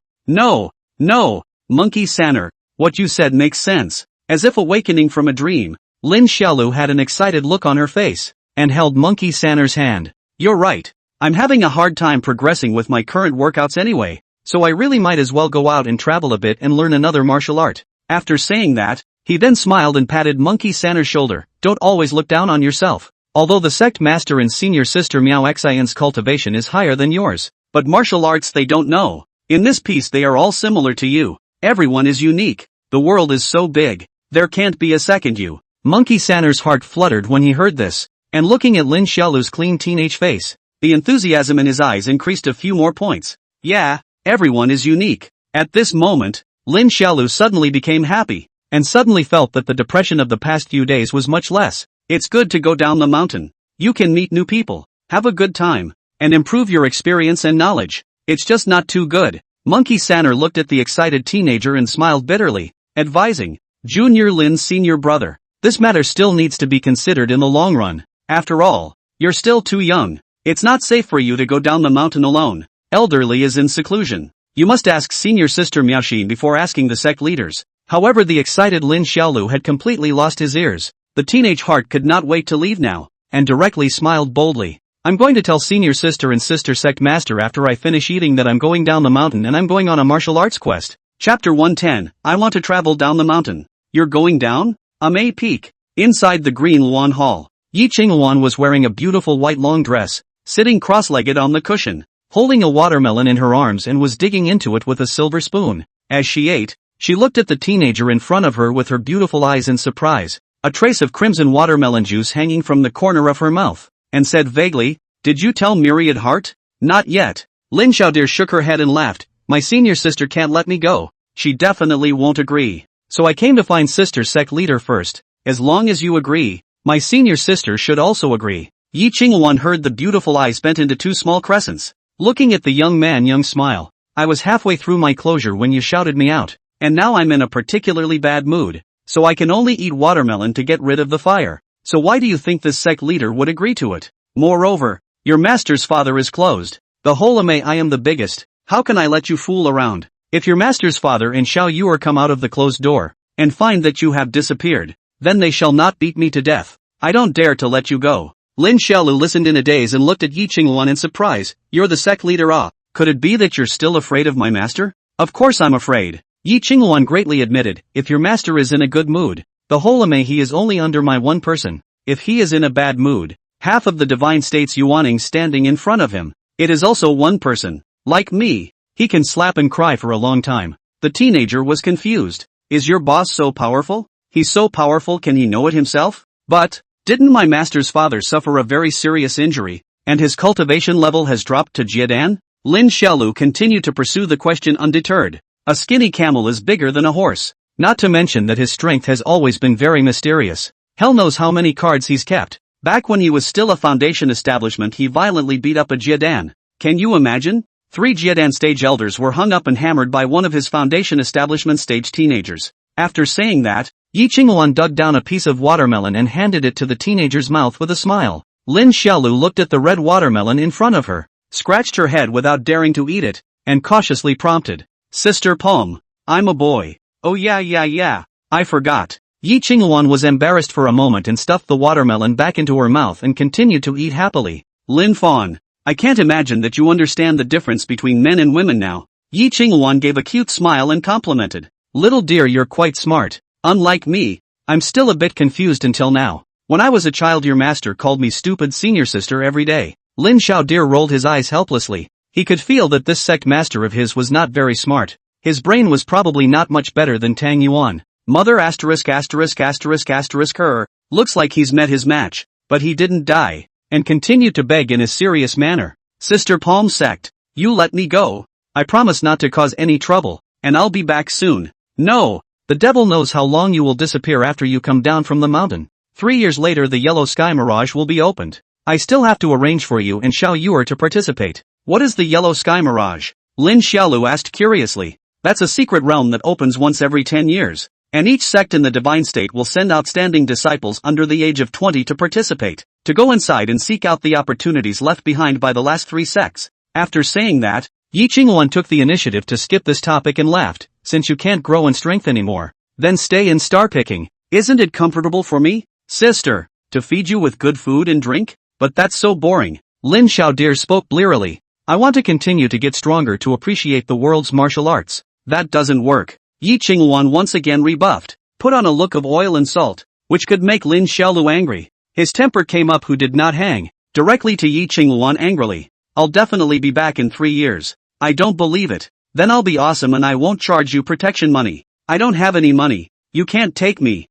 No, Monkey Sanner, what you said makes sense. As if awakening from a dream, Lin Xiaolu had an excited look on her face, and held Monkey Sanner's hand. You're right. I'm having a hard time progressing with my current workouts anyway, so I really might as well go out and travel a bit and learn another martial art. After saying that, he then smiled and patted Monkey Sanner's shoulder. Don't always look down on yourself. Although the sect master and senior sister Miao Xian's cultivation is higher than yours, but martial arts they don't know. In this piece they are all similar to you. Everyone is unique. The world is so big. There can't be a second you. Monkey Sanner's heart fluttered when he heard this, and looking at Lin Xiaolu's clean teenage face, the enthusiasm in his eyes increased a few more points. Yeah, everyone is unique. At this moment, Lin Xiaolu suddenly became happy, and suddenly felt that the depression of the past few days was much less. It's good to go down the mountain. You can meet new people, have a good time, and improve your experience and knowledge. It's just not too good. Monkey Sanner looked at the excited teenager and smiled bitterly, advising, Junior Lin's senior brother, this matter still needs to be considered in the long run. After all, you're still too young. It's not safe for you to go down the mountain alone. Elderly is in seclusion. You must ask senior sister Miaoxin before asking the sect leaders. However, the excited Lin Xiaolu had completely lost his ears. The teenage heart could not wait to leave now, and directly smiled boldly. I'm going to tell senior sister and sister sect master after I finish eating that I'm going down the mountain and I'm going on a martial arts quest. Chapter 110, I want to travel down the mountain. You're going down? May Peak. Inside the Green Luan Hall, Yi Qingluan was wearing a beautiful white long dress, sitting cross-legged on the cushion, holding a watermelon in her arms and was digging into it with a silver spoon. As she ate, she looked at the teenager in front of her with her beautiful eyes in surprise, a trace of crimson watermelon juice hanging from the corner of her mouth, and said vaguely, Did you tell Myriad Heart? Not yet. Lin Xiaodir shook her head and laughed. My senior sister can't let me go. She definitely won't agree. So I came to find sister sect leader first. As long as you agree, my senior sister should also agree. Yi Qingluan heard the beautiful eyes bent into two small crescents. Looking at the young man, young smile. I was halfway through my closure when you shouted me out, and now I'm in a particularly bad mood, so I can only eat watermelon to get rid of the fire. So why do you think this sect leader would agree to it? Moreover, your master's father is closed. The whole May I am the biggest. How can I let you fool around? If your master's father and Xiao Yuer come out of the closed door, and find that you have disappeared, then they shall not beat me to death. I don't dare to let you go. Lin Xiaolu listened in a daze and looked at Yi Qingluan in surprise. You're the sect leader, ah? Could it be that you're still afraid of my master? Of course I'm afraid. Yi Qingluan greatly admitted. If your master is in a good mood, the whole May he is only under my one person. If he is in a bad mood, half of the divine states Yuaning standing in front of him. It is also one person. Like me, he can slap and cry for a long time. The teenager was confused. Is your boss so powerful? He's so powerful, can he know it himself? But, didn't my master's father suffer a very serious injury, and his cultivation level has dropped to Jiedan? Lin Xiaolu continued to pursue the question undeterred. A skinny camel is bigger than a horse. Not to mention that his strength has always been very mysterious. Hell knows how many cards he's kept. Back when he was still a foundation establishment he violently beat up a Jiedan. Can you imagine? 3 Jiedan stage elders were hung up and hammered by one of his foundation establishment stage teenagers. After saying that, Yi Qingluan dug down a piece of watermelon and handed it to the teenager's mouth with a smile. Lin Xiaolu looked at the red watermelon in front of her, scratched her head without daring to eat it, and cautiously prompted, Sister Palm, I'm a boy. Oh yeah, I forgot. Yi Qingluan was embarrassed for a moment and stuffed the watermelon back into her mouth and continued to eat happily. Lin Fawn, I can't imagine that you understand the difference between men and women now. Yi Qingluan gave a cute smile and complimented. Little dear, you're quite smart. Unlike me, I'm still a bit confused until now. When I was a child your master called me stupid senior sister every day. Lin Xiaodir rolled his eyes helplessly. He could feel that this sect master of his was not very smart. His brain was probably not much better than Tang Yuan. Mother asterisk her. Looks like he's met his match, but he didn't die, and continued to beg in a serious manner. Sister Palm sect, you let me go. I promise not to cause any trouble, and I'll be back soon. No. The devil knows how long you will disappear after you come down from the mountain. 3 years later the Yellow Sky Mirage will be opened. I still have to arrange for you and Xiao Yuer to participate. What is the Yellow Sky Mirage? Lin Xiaolu asked curiously. That's a secret realm that opens once every 10 years, and each sect in the divine state will send outstanding disciples under the age of 20 to participate, to go inside and seek out the opportunities left behind by the last 3 sects. After saying that, Yi Qingluan took the initiative to skip this topic and laughed. since you can't grow in strength anymore. Then stay in star picking. Isn't it comfortable for me, sister, to feed you with good food and drink? But that's so boring. Lin Xiaodir spoke blearily. I want to continue to get stronger to appreciate the world's martial arts. That doesn't work. Yi Qingwan once again rebuffed, put on a look of oil and salt, which could make Lin Xiaolu angry. His temper came up who did not hang, directly to Yi Qingwan angrily. I'll definitely be back in 3 years. I don't believe it. Then I'll be awesome and I won't charge you protection money. I don't have any money. You can't take me.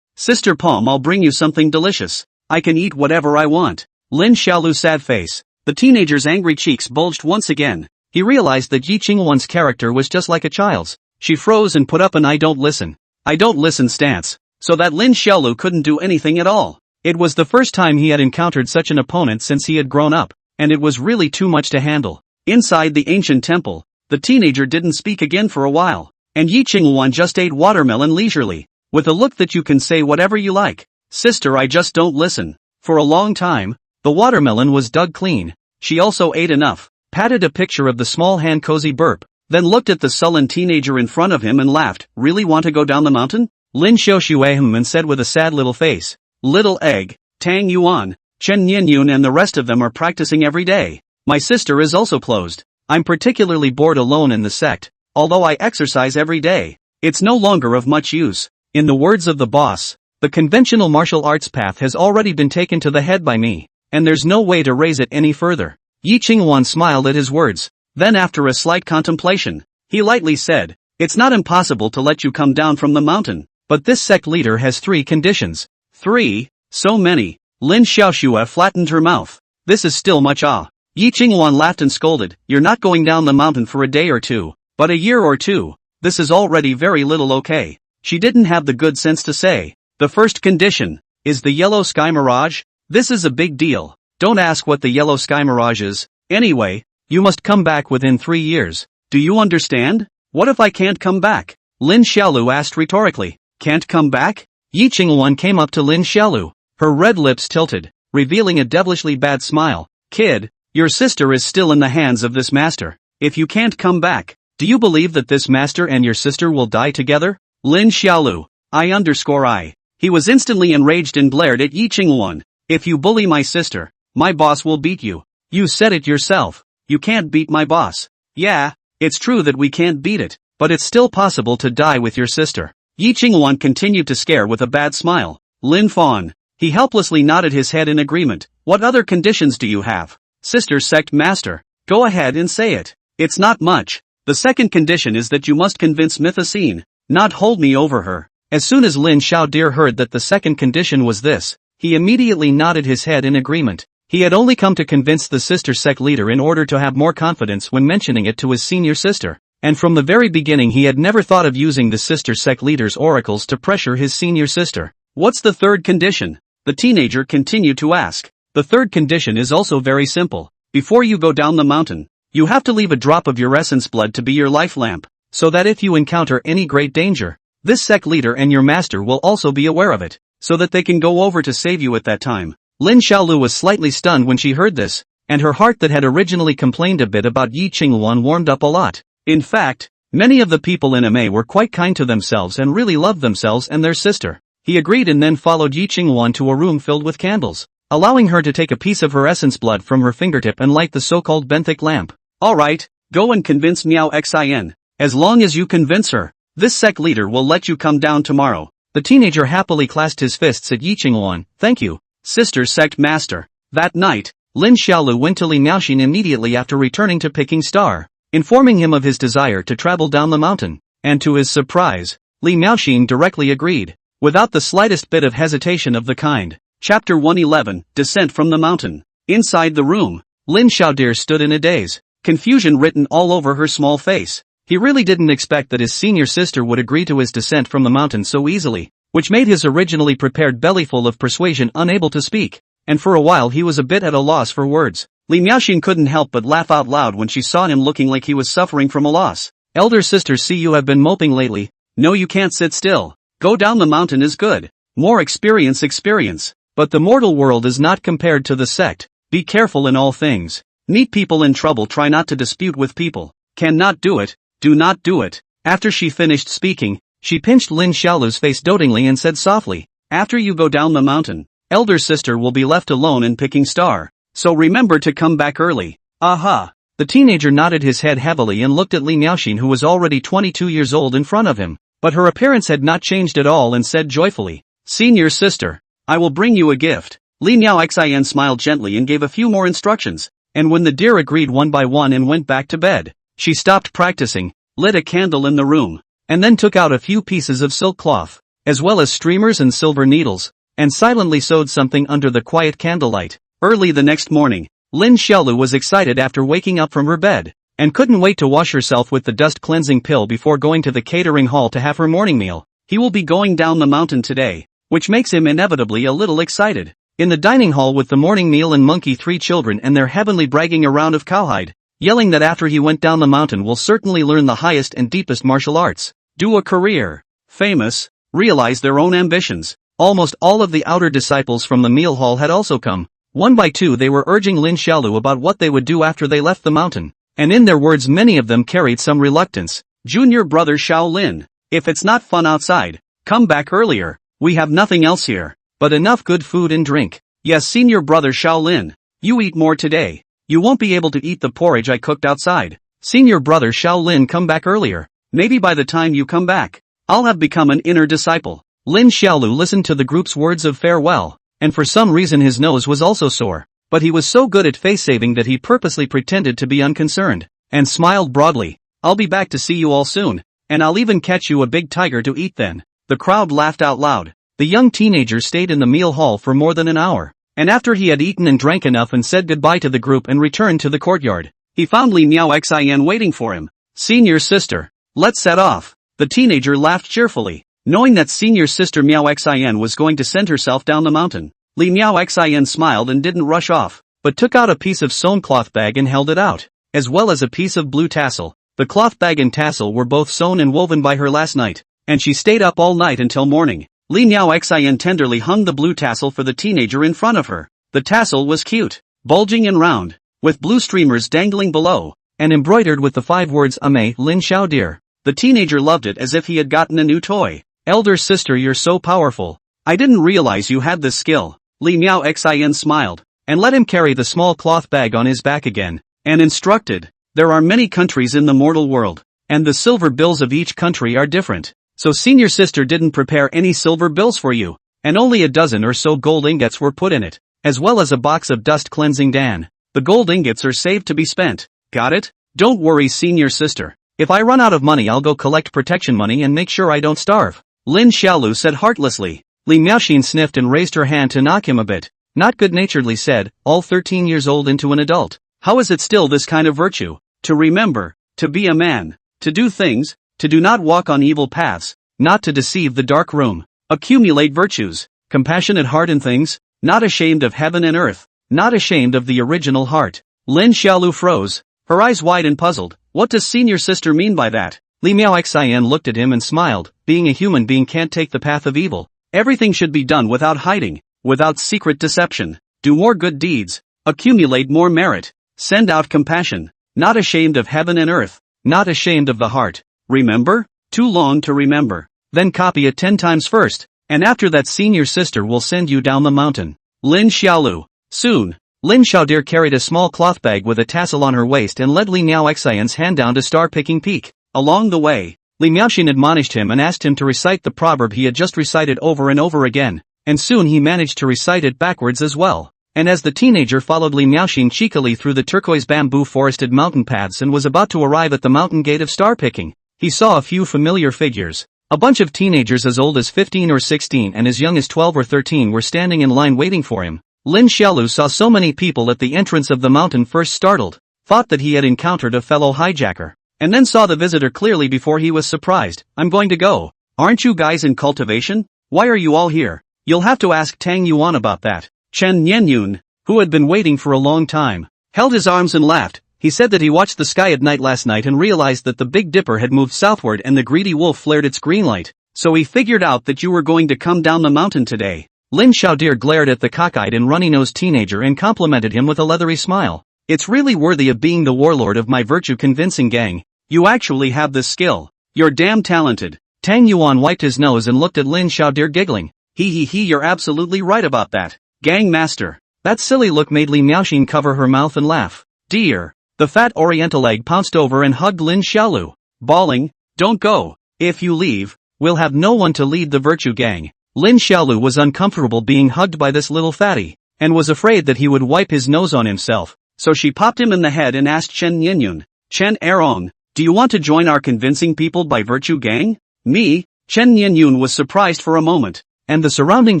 Sister Palm, I'll bring you something delicious. I can eat whatever I want. Lin Xiaolu's sad face. The teenager's angry cheeks bulged once again. He realized that Yi Qingwan's character was just like a child's. She froze and put up an I don't listen stance, so that Lin Xiaolu couldn't do anything at all. It was the first time he had encountered such an opponent since he had grown up, and it was really too much to handle. Inside the ancient temple, the teenager didn't speak again for a while, and Yi Qingwan just ate watermelon leisurely, with a look that you can say whatever you like. Sister, I just don't listen. For a long time, the watermelon was dug clean. She also ate enough, patted a picture of the small hand cozy burp, then looked at the sullen teenager in front of him and laughed. Really want to go down the mountain? Lin Xiaoshu and said with a sad little face. Little egg, Tang Yuan, Chen Nianyun and the rest of them are practicing every day. My sister is also closed. I'm particularly bored alone in the sect, although I exercise every day. It's no longer of much use. In the words of the boss, the conventional martial arts path has already been taken to the head by me, and there's no way to raise it any further. Yi Qingwan smiled at his words. Then after a slight contemplation, he lightly said, it's not impossible to let you come down from the mountain, but this sect leader has 3 conditions. 3? So many. Lin Xiaoxue flattened her mouth. This is still much. Yi Qingwan laughed and scolded, you're not going down the mountain for a day or two, but a year or two. This is already very little okay. She didn't have the good sense to say. The first condition is the yellow sky mirage. This is a big deal. Don't ask what the yellow sky mirage is. Anyway, you must come back within 3 years. Do you understand? What if I can't come back? Lin Xiaolu asked rhetorically. Can't come back? Yi Qingwan came up to Lin Xiaolu. Her red lips tilted, revealing a devilishly bad smile. Kid, your sister is still in the hands of this master. If you can't come back, do you believe that this master and your sister will die together? Lin Xiaolu, I. He was instantly enraged and blared at Yi Qingwan. If you bully my sister, my boss will beat you. You said it yourself. You can't beat my boss. Yeah, it's true that we can't beat it, but it's still possible to die with your sister. Yi Qingwan continued to scare with a bad smile. Lin Fawn. He helplessly nodded his head in agreement. What other conditions do you have? Sister sect master. Go ahead and say it. It's not much. The second condition is that you must convince Mythocene, not hold me over her. As soon as Lin Xiaodir heard that the second condition was this, he immediately nodded his head in agreement. He had only come to convince the sister sect leader in order to have more confidence when mentioning it to his senior sister, and from the very beginning he had never thought of using the sister sect leader's oracles to pressure his senior sister. What's the third condition? The teenager continued to ask. The third condition is also very simple. Before you go down the mountain, you have to leave a drop of your essence blood to be your life lamp, so that if you encounter any great danger, this sect leader and your master will also be aware of it, so that they can go over to save you at that time. Lin Xiaolu was slightly stunned when she heard this, and her heart that had originally complained a bit about Yi Qingwan warmed up a lot. In fact, many of the people in MA were quite kind to themselves and really loved themselves and their sister. He agreed and then followed Yi Qingwan to a room filled with candles, allowing her to take a piece of her essence blood from her fingertip and light the so-called benthic lamp. Alright, go and convince Miao Xin. As long as you convince her, this sect leader will let you come down tomorrow. The teenager happily clasped his fists at Yi Qingwan. Thank you, sister sect master. That night, Lin Xiaolu went to Li Miaoxin immediately after returning to Peking Star, informing him of his desire to travel down the mountain, and to his surprise, Li Miaoxin directly agreed, without the slightest bit of hesitation of the kind. Chapter 111, Descent from the Mountain. Inside the room, Lin Xiaodir stood in a daze, confusion written all over her small face. He really didn't expect that his senior sister would agree to his descent from the mountain so easily, which made his originally prepared bellyful of persuasion unable to speak, and for a while he was a bit at a loss for words. Li Miaoxin couldn't help but laugh out loud when she saw him looking like he was suffering from a loss. Elder sister, see you have been moping lately. No, you can't sit still. Go down the mountain is good. More experience. But the mortal world is not compared to the sect. Be careful in all things. Meet people in trouble, try not to dispute with people. Cannot do it, do not do it. After she finished speaking, she pinched Lin Xiaolu's face dotingly and said softly, "After you go down the mountain, elder sister will be left alone in Picking Star. So remember to come back early." "Aha." The teenager nodded his head heavily and looked at Li Miaoxin, who was already 22 years old, in front of him. But her appearance had not changed at all, and said joyfully, "Senior sister, I will bring you a gift." Li Miaoxian smiled gently and gave a few more instructions, and when the deer agreed one by one and went back to bed, she stopped practicing, lit a candle in the room, and then took out a few pieces of silk cloth, as well as streamers and silver needles, and silently sewed something under the quiet candlelight. Early the next morning, Lin Xiaolu was excited after waking up from her bed, and couldn't wait to wash herself with the dust cleansing pill before going to the catering hall to have her morning meal. He will be going down the mountain today, which makes him inevitably a little excited. In the dining hall with the morning meal and Monkey 3 children and their heavenly bragging around of Cowhide, yelling that after he went down the mountain will certainly learn the highest and deepest martial arts, do a career, famous, realize their own ambitions. Almost all of the outer disciples from the meal hall had also come. One by two they were urging Lin Xiaolu about what they would do after they left the mountain, and in their words many of them carried some reluctance. "Junior brother Shaolin, if it's not fun outside, come back earlier, we have nothing else here, but enough good food and drink." "Yes, senior brother Shaolin, you eat more today, you won't be able to eat the porridge I cooked outside." "Senior brother Shaolin, come back earlier, maybe by the time you come back, I'll have become an inner disciple." Lin Xiaolu listened to the group's words of farewell, and for some reason his nose was also sore, but he was so good at face-saving that he purposely pretended to be unconcerned, and smiled broadly. "I'll be back to see you all soon, and I'll even catch you a big tiger to eat then." The crowd laughed out loud. The young teenager stayed in the meal hall for more than an hour, and after he had eaten and drank enough and said goodbye to the group and returned to the courtyard, he found Li Miaoxian waiting for him. "Senior sister, let's set off." The teenager laughed cheerfully, knowing that senior sister Miaoxian was going to send herself down the mountain. Li Miaoxian smiled and didn't rush off, but took out a piece of sewn cloth bag and held it out, as well as a piece of blue tassel. The cloth bag and tassel were both sewn and woven by her last night, and she stayed up all night until morning. Li Miaoxian tenderly hung the blue tassel for the teenager in front of her. The tassel was cute, bulging and round, with blue streamers dangling below, and embroidered with the 5 words Ame Lin Xiao dear. The teenager loved it as if he had gotten a new toy. "Elder sister, you're so powerful. I didn't realize you had this skill." Li Miaoxian smiled, and let him carry the small cloth bag on his back again, and instructed, "There are many countries in the mortal world, and the silver bills of each country are different. So senior sister didn't prepare any silver bills for you, and only a dozen or so gold ingots were put in it, as well as a box of dust cleansing dan. The gold ingots are saved to be spent. Got it? Don't worry, senior sister. If I run out of money I'll go collect protection money and make sure I don't starve." Lin Xiaolu said heartlessly. Li Miaoxin sniffed and raised her hand to knock him a bit, not good-naturedly said, "All 13 years old into an adult. How is it still this kind of virtue? To remember, to be a man, to do things, to do not walk on evil paths, not to deceive the dark room, accumulate virtues, compassionate heart in things, not ashamed of heaven and earth, not ashamed of the original heart." Lin Xiaolu froze, her eyes wide and puzzled. What does senior sister mean by that? Li Miaoxian looked at him and smiled. Being a human being can't take the path of evil. Everything should be done without hiding, without secret deception. Do more good deeds, accumulate more merit, send out compassion, not ashamed of heaven and earth, not ashamed of the heart. Remember? Too long to remember. Then copy it 10 times first, and after that senior sister will send you down the mountain. Lin Xiaolu. Soon, Lin Xiaodir carried a small cloth bag with a tassel on her waist and led Li Miaoxian's hand down to Star-Picking Peak. Along the way, Li Miaoxin admonished him and asked him to recite the proverb he had just recited over and over again, and soon he managed to recite it backwards as well. And as the teenager followed Li Miaoxin cheekily through the turquoise bamboo forested mountain paths and was about to arrive at the mountain gate of Star-Picking, he saw a few familiar figures. A bunch of teenagers as old as 15 or 16 and as young as 12 or 13 were standing in line waiting for him. Lin Xiaolu saw so many people at the entrance of the mountain, first startled, thought that he had encountered a fellow hijacker, and then saw the visitor clearly before he was surprised. "I'm going to go. Aren't you guys in cultivation? Why are you all here?" "You'll have to ask Tang Yuan about that." Chen Nianyun, who had been waiting for a long time, held his arms and laughed. He said that he watched the sky at night last night and realized that the Big Dipper had moved southward and the greedy wolf flared its green light, so he figured out that you were going to come down the mountain today. Lin Xiaodir glared at the cockeyed and runny-nosed teenager and complimented him with a leathery smile. "It's really worthy of being the warlord of my virtue-convincing gang. You actually have this skill. You're damn talented. Tang Yuan wiped his nose and looked at Lin Xiaodir giggling. He, you're absolutely right about that. Gang master. That silly look made Li Miaoxin cover her mouth and laugh. Dear. The fat oriental egg pounced over and hugged Lin Xiaolu. Bawling, don't go. If you leave, we'll have no one to lead the virtue gang. Lin Xiaolu was uncomfortable being hugged by this little fatty, and was afraid that he would wipe his nose on himself. So she popped him in the head and asked Chen Nianyun, Chen Erong, do you want to join our convincing people by virtue gang? Me? Chen Nianyun was surprised for a moment, and the surrounding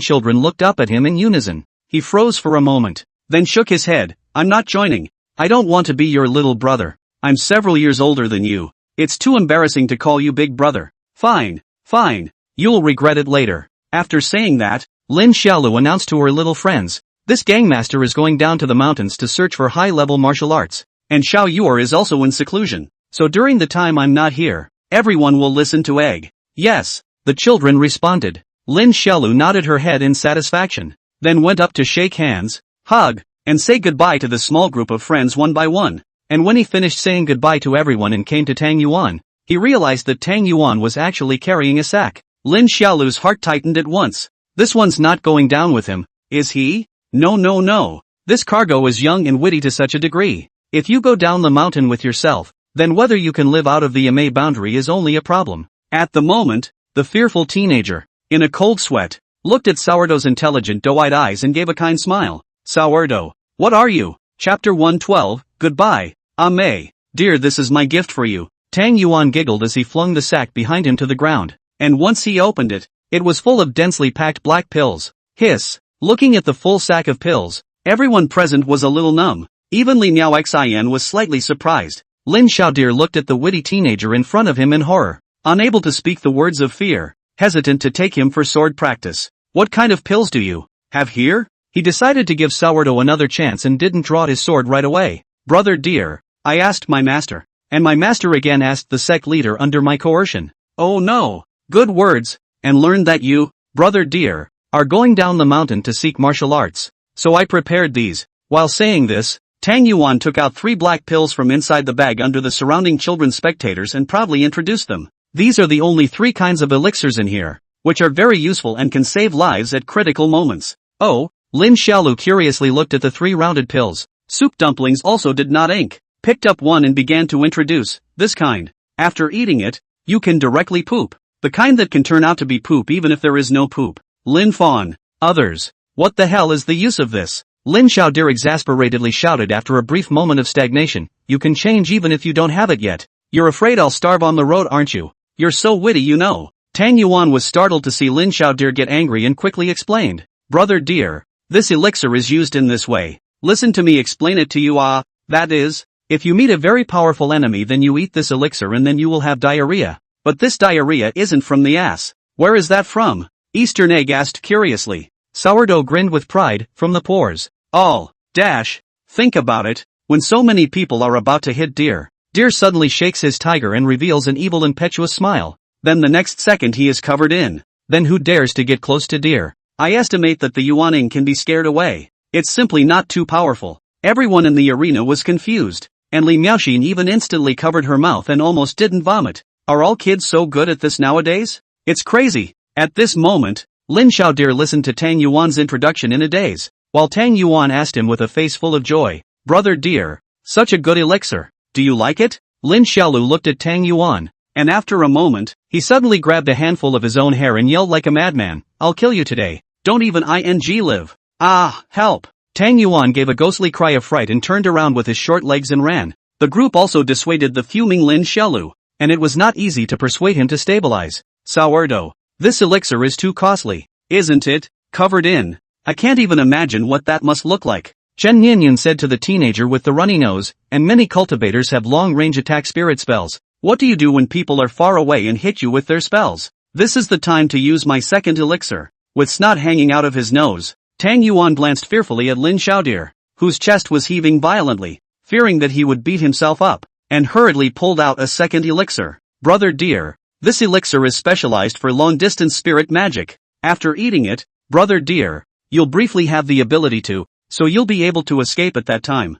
children looked up at him in unison. He froze for a moment, then shook his head. I'm not joining. I don't want to be your little brother. I'm several years older than you. It's too embarrassing to call you big brother. Fine. You'll regret it later. After saying that, Lin Xiaolu announced to her little friends, this gangmaster is going down to the mountains to search for high-level martial arts, and Xiao Yuer is also in seclusion. So during the time I'm not here, everyone will listen to Egg. Yes, the children responded. Lin Xiaolu nodded her head in satisfaction, then went up to shake hands, hug, and say goodbye to the small group of friends one by one. And when he finished saying goodbye to everyone and came to Tang Yuan, he realized that Tang Yuan was actually carrying a sack. Lin Xiaolu's heart tightened at once. This one's not going down with him, is he? No. This cargo is young and witty to such a degree. If you go down the mountain with yourself, then whether you can live out of the Yamei boundary is only a problem. At the moment, the fearful teenager, in a cold sweat, looked at Sourdough's intelligent doe-eyed eyes and gave a kind smile. Sourdough, what are you? Chapter 112, Goodbye, Amei. Dear, this is my gift for you. Tang Yuan giggled as he flung the sack behind him to the ground. And once he opened it, it was full of densely packed black pills. Hiss. Looking at the full sack of pills, everyone present was a little numb. Even Li Miaoxian was slightly surprised. Lin Xiaodir looked at the witty teenager in front of him in horror, unable to speak the words of fear, hesitant to take him for sword practice. What kind of pills do you have here? He decided to give Sourdough another chance and didn't draw his sword right away. Brother dear, I asked my master, and my master again asked the sect leader under my coercion. Oh no, good words, and learned that you, brother dear, are going down the mountain to seek martial arts. So I prepared these. While saying this, Tang Yuan took out 3 black pills from inside the bag under the surrounding children's spectators and proudly introduced them. These are the only 3 kinds of elixirs in here, which are very useful and can save lives at critical moments. Oh, Lin Xiaolu curiously looked at the 3 rounded pills. Soup dumplings also did not ink. Picked up one and began to introduce, this kind. After eating it, you can directly poop. The kind that can turn out to be poop even if there is no poop. Lin Fawn. Others. What the hell is the use of this? Lin Xiaodir exasperatedly shouted after a brief moment of stagnation. You can change even if you don't have it yet. You're afraid I'll starve on the road, aren't you? You're so witty, you know. Tang Yuan was startled to see Lin Xiaodir get angry and quickly explained. Brother dear, this elixir is used in this way. Listen to me explain it to you. That is, if you meet a very powerful enemy then you eat this elixir and then you will have diarrhea. But this diarrhea isn't from the ass. Where is that from? Eastern Egg asked curiously. Sourdough grinned with pride, from the pores. Think about it, when so many people are about to hit deer. Deer suddenly shakes his tiger and reveals an evil impetuous smile. Then the next second he is covered in. Then who dares to get close to deer? I estimate that the Yuaning can be scared away. It's simply not too powerful. Everyone in the arena was confused, and Li Miaoxin even instantly covered her mouth and almost didn't vomit. Are all kids so good at this nowadays? It's crazy. At this moment, Lin Xiaodir listened to Tang Yuan's introduction in a daze, while Tang Yuan asked him with a face full of joy, Brother dear, such a good elixir. Do you like it? Lin Xiaolu looked at Tang Yuan, and after a moment, he suddenly grabbed a handful of his own hair and yelled like a madman, I'll kill you today. Don't even live. Help. Tang Yuan gave a ghostly cry of fright and turned around with his short legs and ran. The group also dissuaded the fuming Lin Xiaolu, and it was not easy to persuade him to stabilize. Sourdough, this elixir is too costly, isn't it? Covered in. I can't even imagine what that must look like. Chen Nianyun said to the teenager with the runny nose, and many cultivators have long-range attack spirit spells. What do you do when people are far away and hit you with their spells? This is the time to use my second elixir. With snot hanging out of his nose, Tang Yuan glanced fearfully at Lin Xiaodir, whose chest was heaving violently, fearing that he would beat himself up, and hurriedly pulled out a second elixir. Brother dear, this elixir is specialized for long-distance spirit magic. After eating it, brother dear, you'll briefly have the ability to, so you'll be able to escape at that time.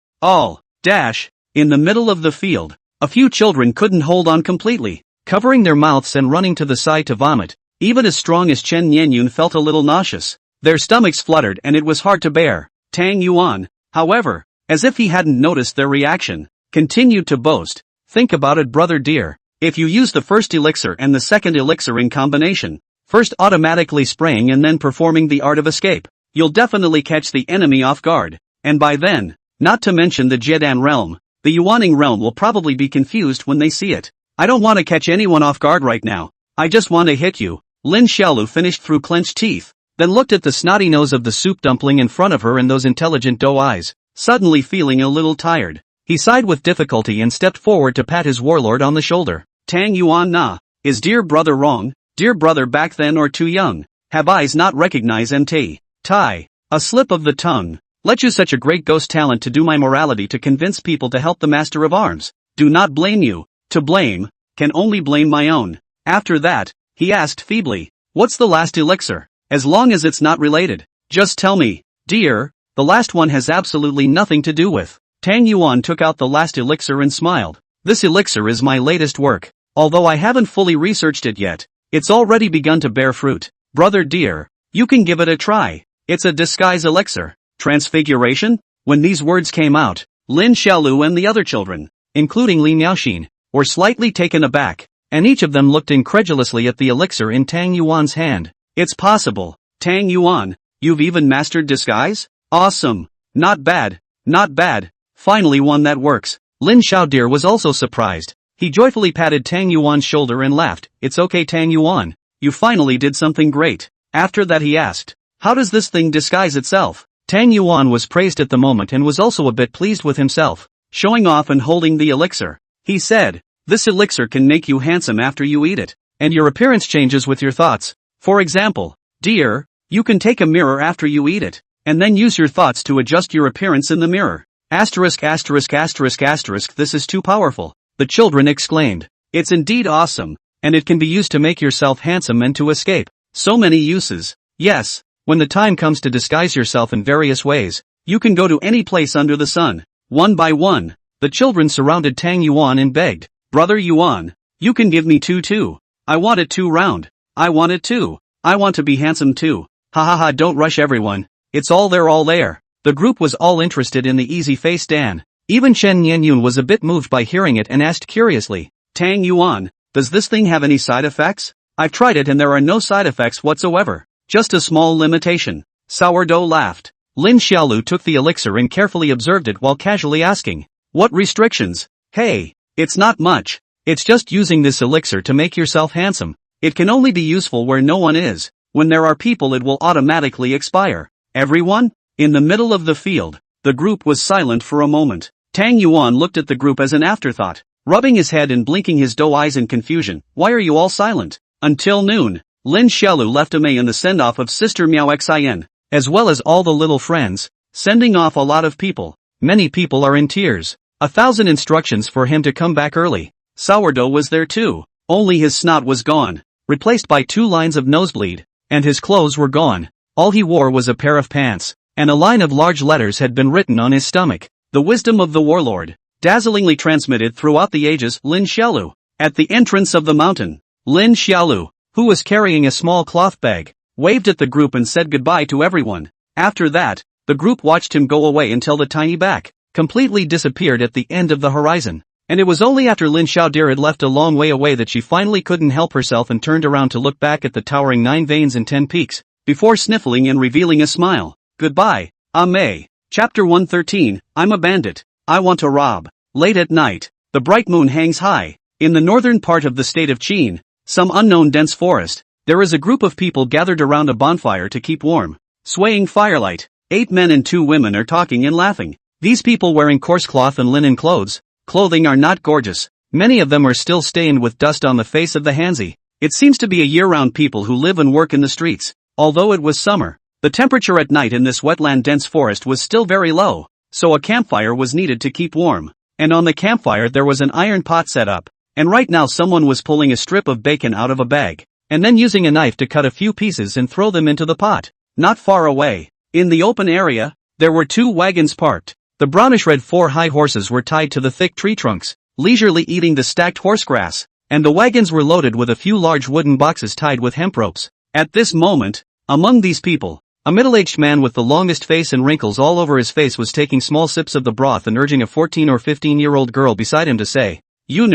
In the middle of the field, a few children couldn't hold on completely. covering their mouths and running to the side to vomit. Even as strong as Chen Nianyun felt a little nauseous. Their stomachs fluttered and it was hard to bear. Tang Yuan, however, as if he hadn't noticed their reaction, continued to boast. Think about it, brother dear. If you use the first elixir and the second elixir in combination, first automatically spraying and then performing the art of escape, you'll definitely catch the enemy off guard. And by then, not to mention the Jedan realm, the Yuaning realm will probably be confused when they see it. I don't want to catch anyone off guard right now. I just want to hit you. Lin Xiaolu finished through clenched teeth, then looked at the snotty nose of the soup dumpling in front of her and those intelligent doe eyes, suddenly feeling a little tired. He sighed with difficulty and stepped forward to pat his warlord on the shoulder. Tang Yuan na, is dear brother wrong? Dear brother back then or too young? Have eyes not recognize MT? Tai, a slip of the tongue. Let you such a great ghost talent to do my morality to convince people to help the master of arms. Do not blame you. To blame, can only blame my own. After that, he asked feebly, what's the last elixir? As long as it's not related, just tell me. Dear, the last one has absolutely nothing to do with. Tang Yuan took out the last elixir and smiled. This elixir is my latest work. Although I haven't fully researched it yet, it's already begun to bear fruit. Brother dear, you can give it a try. It's a disguise elixir. Transfiguration? When these words came out, Lin Xiaolu and the other children, including Li Miaoxin, were slightly taken aback, and each of them looked incredulously at the elixir in Tang Yuan's hand. It's possible. Tang Yuan, you've even mastered disguise? Awesome. Not bad. Not bad. Finally one that works. Lin Xiaodir was also surprised. He joyfully patted Tang Yuan's shoulder and laughed. It's okay Tang Yuan. You finally did something great. After that he asked, how does this thing disguise itself? Tang Yuan was praised at the moment and was also a bit pleased with himself. Showing off and holding the elixir. He said, this elixir can make you handsome after you eat it, and your appearance changes with your thoughts. For example, dear, you can take a mirror after you eat it, and then use your thoughts to adjust your appearance in the mirror. Asterisk asterisk asterisk asterisk this is too powerful, the children exclaimed. It's indeed awesome, and it can be used to make yourself handsome and to escape. So many uses. Yes, when the time comes to disguise yourself in various ways, you can go to any place under the sun. One by one, the children surrounded Tang Yuan and begged, Brother Yuan, you can give me two too. I want it too round. I want it too. I want to be handsome too. Ha ha ha, don't rush everyone. It's all there all there. The group was all interested in the easy-faced Dan. Even Chen Nianyun was a bit moved by hearing it and asked curiously, Tang Yuan, does this thing have any side effects? I've tried it and there are no side effects whatsoever. Just a small limitation. Sourdough laughed. Lin Xiaolu took the elixir and carefully observed it while casually asking, what restrictions? Hey, it's not much. It's just using this elixir to make yourself handsome. It can only be useful where no one is. When there are people it will automatically expire. Everyone? In the middle of the field, the group was silent for a moment. Tang Yuan looked at the group as an afterthought, rubbing his head and blinking his doe eyes in confusion. Why are you all silent? Until noon, Lin Xiaolu left Amei in the send-off of Sister Miao Xian, as well as all the little friends, sending off a lot of people. Many people are in tears. 1,000 instructions for him to come back early. Sourdough was there too, only his snot was gone, replaced by 2 lines of nosebleed, and his clothes were gone. All he wore was a pair of pants, and a line of large letters had been written on his stomach. The wisdom of the warlord, dazzlingly transmitted throughout the ages. Lin Xiaolu. At the entrance of the mountain, Lin Xiaolu, who was carrying a small cloth bag, waved at the group and said goodbye to everyone. After that, the group watched him go away until the tiny back completely disappeared at the end of the horizon. And it was only after Lin Xiaodir had left a long way away that she finally couldn't help herself and turned around to look back at the towering 9 veins and 10 peaks, before sniffling and revealing a smile. Goodbye, Amei. Chapter 113, I'm a bandit. I want to rob. Late at night, the bright moon hangs high. In the northern part of the state of Qin, some unknown dense forest, there is a group of people gathered around a bonfire to keep warm. Swaying firelight, 8 men and 2 women are talking and laughing. These people wearing coarse cloth and linen clothing are not gorgeous. Many of them are still stained with dust on the face of the Hanzi. It seems to be a year-round people who live and work in the streets. Although it was summer, the temperature at night in this wetland dense forest was still very low, so a campfire was needed to keep warm. And on the campfire there was an iron pot set up, and right now someone was pulling a strip of bacon out of a bag, and then using a knife to cut a few pieces and throw them into the pot. Not far away, in the open area, there were 2 wagons parked. The brownish-red 4 high horses were tied to the thick tree trunks, leisurely eating the stacked horse grass, and the wagons were loaded with a few large wooden boxes tied with hemp ropes. At this moment, among these people, a middle-aged man with the longest face and wrinkles all over his face was taking small sips of the broth and urging a 14 or 15-year-old girl beside him to say, "You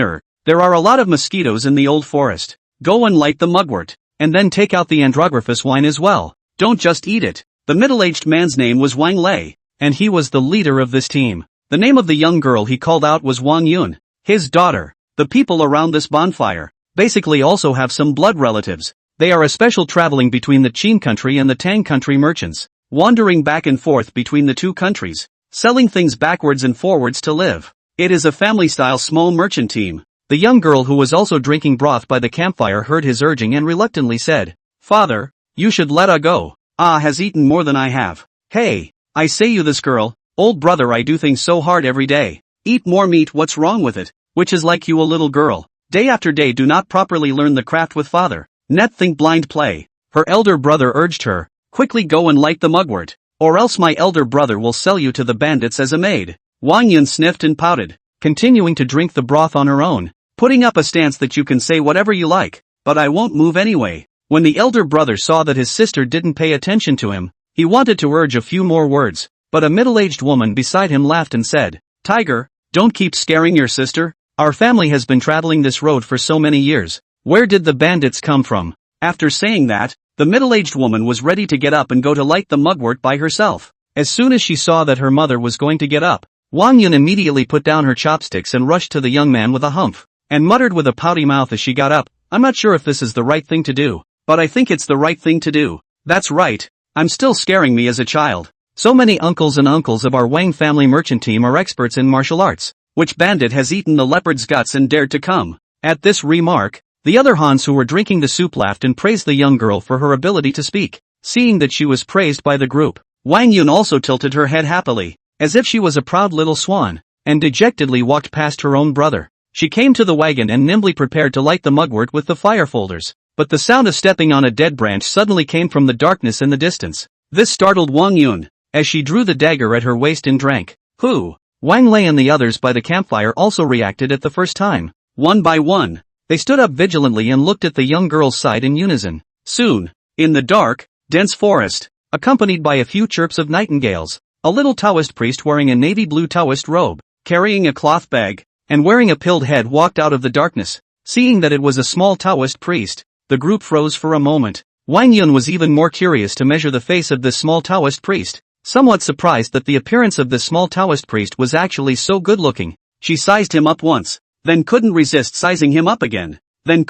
there are a lot of mosquitoes in the old forest. Go and light the mugwort, and then take out the andrographus wine as well. Don't just eat it." The middle-aged man's name was Wang Lei, and he was the leader of this team. The name of the young girl he called out was Wang Yun, his daughter. The people around this bonfire basically also have some blood relatives. They are a special traveling between the Qin country and the Tang country merchants, wandering back and forth between the two countries, selling things backwards and forwards to live. It is a family-style small merchant team. The young girl who was also drinking broth by the campfire heard his urging and reluctantly said, "Father, you should let her go. Ah has eaten more than I have. Hey, I say you this girl, old brother I do things so hard every day. Eat more meat what's wrong with it, which is like you a little girl. Day after day do not properly learn the craft with father. Net think blind play." Her elder brother urged her, "Quickly go and light the mugwort, or else my elder brother will sell you to the bandits as a maid." Wang Yun sniffed and pouted, continuing to drink the broth on her own, putting up a stance that you can say whatever you like, but I won't move anyway. When the elder brother saw that his sister didn't pay attention to him, he wanted to urge a few more words, but a middle-aged woman beside him laughed and said, "Tiger, don't keep scaring your sister. Our family has been traveling this road for so many years. Where did the bandits come from?" After saying that, the middle-aged woman was ready to get up and go to light the mugwort by herself. As soon as she saw that her mother was going to get up, Wang Yun immediately put down her chopsticks and rushed to the young man with a humph, and muttered with a pouty mouth as she got up, "I'm not sure if this is the right thing to do, but I think it's the right thing to do. That's right, I'm still scaring me as a child. So many uncles of our Wang family merchant team are experts in martial arts. Which bandit has eaten the leopard's guts and dared to come?" At this remark, the other Hans who were drinking the soup laughed and praised the young girl for her ability to speak. Seeing that she was praised by the group, Wang Yun also tilted her head happily, as if she was a proud little swan, and dejectedly walked past her own brother. She came to the wagon and nimbly prepared to light the mugwort with the fire folders, but the sound of stepping on a dead branch suddenly came from the darkness in the distance. This startled Wang Yun, as she drew the dagger at her waist and drank. "Who?" Wang Lei and the others by the campfire also reacted at the first time. One by one, they stood up vigilantly and looked at the young girl's side in unison. Soon, in the dark, dense forest, accompanied by a few chirps of nightingales, a little Taoist priest wearing a navy blue Taoist robe, carrying a cloth bag, and wearing a pilled head walked out of the darkness. Seeing that it was a small Taoist priest, the group froze for a moment. Wang Yun was even more curious to measure the face of this small Taoist priest. Somewhat surprised that the appearance of this small Taoist priest was actually so good-looking, she sized him up once, then couldn't resist sizing him up again, then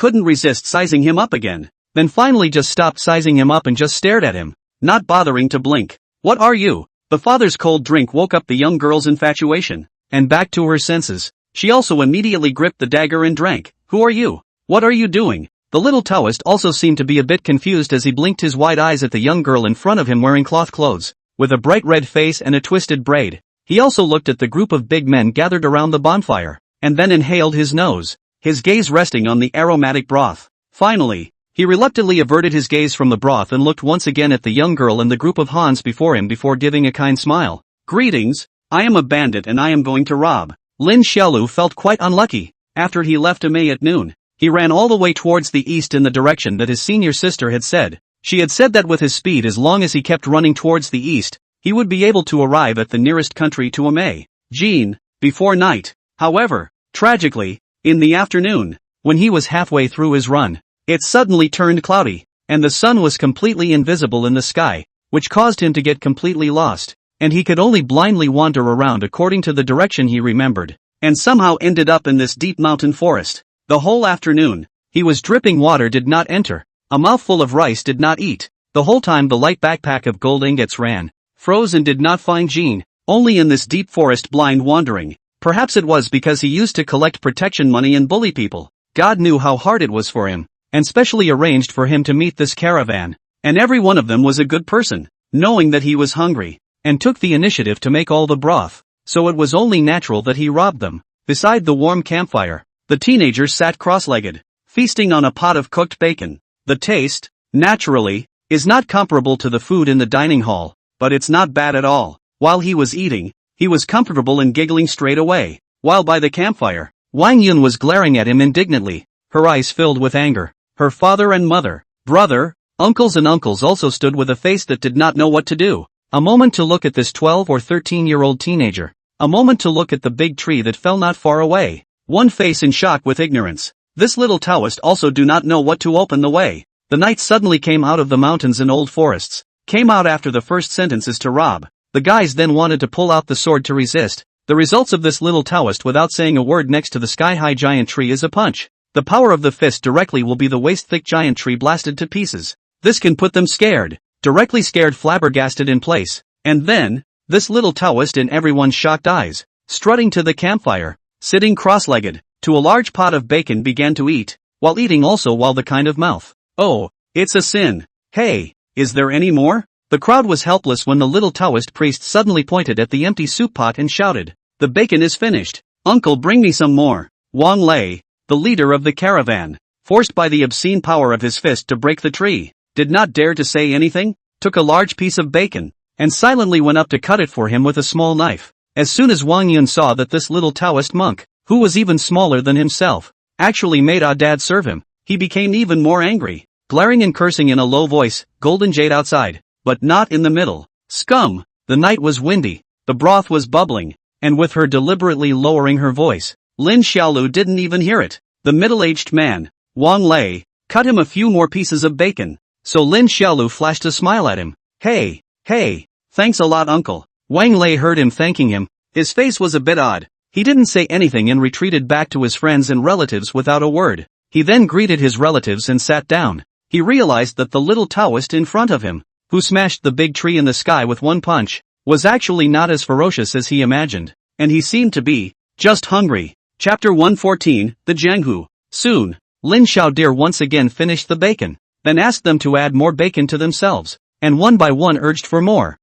finally just stopped sizing him up and just stared at him, not bothering to blink. "What are you?" The father's cold drink woke up the young girl's infatuation, and back to her senses, she also immediately gripped the dagger and drank. "Who are you? What are you doing?" The little Taoist also seemed to be a bit confused as he blinked his wide eyes at the young girl in front of him wearing cloth clothes, with a bright red face and a twisted braid. He also looked at the group of big men gathered around the bonfire, and then inhaled his nose, his gaze resting on the aromatic broth. Finally, he reluctantly averted his gaze from the broth and looked once again at the young girl and the group of Hans before him before giving a kind smile. "Greetings, I am a bandit and I am going to rob." Lin Xiaolu felt quite unlucky. After he left Amei at noon, he ran all the way towards the east in the direction that his senior sister had said. She had said that with his speed, as long as he kept running towards the east, he would be able to arrive at the nearest country to Amei, Jin, before night. However, tragically, in the afternoon, when he was halfway through his run, it suddenly turned cloudy, and the sun was completely invisible in the sky, which caused him to get completely lost, and he could only blindly wander around according to the direction he remembered, and somehow ended up in this deep mountain forest. The whole afternoon, he was dripping. Water did not enter, a mouthful of rice did not eat. The whole time the light backpack of gold ingots ran, froze and did not find Jean, only in this deep forest blind wandering. Perhaps it was because he used to collect protection money and bully people. God knew how hard it was for him, and specially arranged for him to meet this caravan, and every one of them was a good person, knowing that he was hungry, and took the initiative to make all the broth, so it was only natural that he robbed them. Beside the warm campfire, the teenagers sat cross-legged, feasting on a pot of cooked bacon. The taste, naturally, is not comparable to the food in the dining hall, but it's not bad at all. While he was eating, he was comfortable and giggling straight away, while by the campfire, Wang Yun was glaring at him indignantly. her eyes filled with anger. Her father and mother, brother, uncles and uncles also stood with a face that did not know what to do. A moment to look at this 12 or 13-year-old teenager. A moment to look at the big tree that fell not far away. One face in shock with ignorance. This little Taoist also do not know what to open the way. The knights suddenly came out of the mountains and old forests. Came out after the first sentences to rob. The guys then wanted to pull out the sword to resist. The results of this little Taoist without saying a word next to the sky-high giant tree is a punch. The power of the fist directly will be the waist-thick giant tree blasted to pieces. This can put them scared. Directly scared, flabbergasted in place. And then, this little Taoist in everyone's shocked eyes, strutting to the campfire, sitting cross-legged, to a large pot of bacon began to eat, while eating also while the kind of mouth. Oh, it's a sin. Hey, is there any more? The crowd was helpless when the little Taoist priest suddenly pointed at the empty soup pot and shouted, "The bacon is finished. Uncle, bring me some more." Wang Lei, the leader of the caravan, forced by the obscene power of his fist to break the tree, did not dare to say anything, took a large piece of bacon, and silently went up to cut it for him with a small knife. As soon as Wang Yun saw that this little Taoist monk, who was even smaller than himself, actually made dad serve him, he became even more angry, glaring and cursing in a low voice, "Golden jade outside, but not in the middle. Scum!" The night was windy, the broth was bubbling, and with her deliberately lowering her voice, Lin Xiaolu didn't even hear it. The middle-aged man, Wang Lei, cut him a few more pieces of bacon. So Lin Xiaolu flashed a smile at him. Hey, thanks a lot, uncle." Wang Lei heard him thanking him. His face was a bit odd. He didn't say anything and retreated back to his friends and relatives without a word. He then greeted his relatives and sat down. He realized that the little Taoist in front of him, who smashed the big tree in the sky with one punch, was actually not as ferocious as he imagined, and he seemed to be just hungry. Chapter 114, The Jianghu. Soon, Lin Xiaodir once again finished the bacon, then asked them to add more bacon to themselves, and one by one urged for more.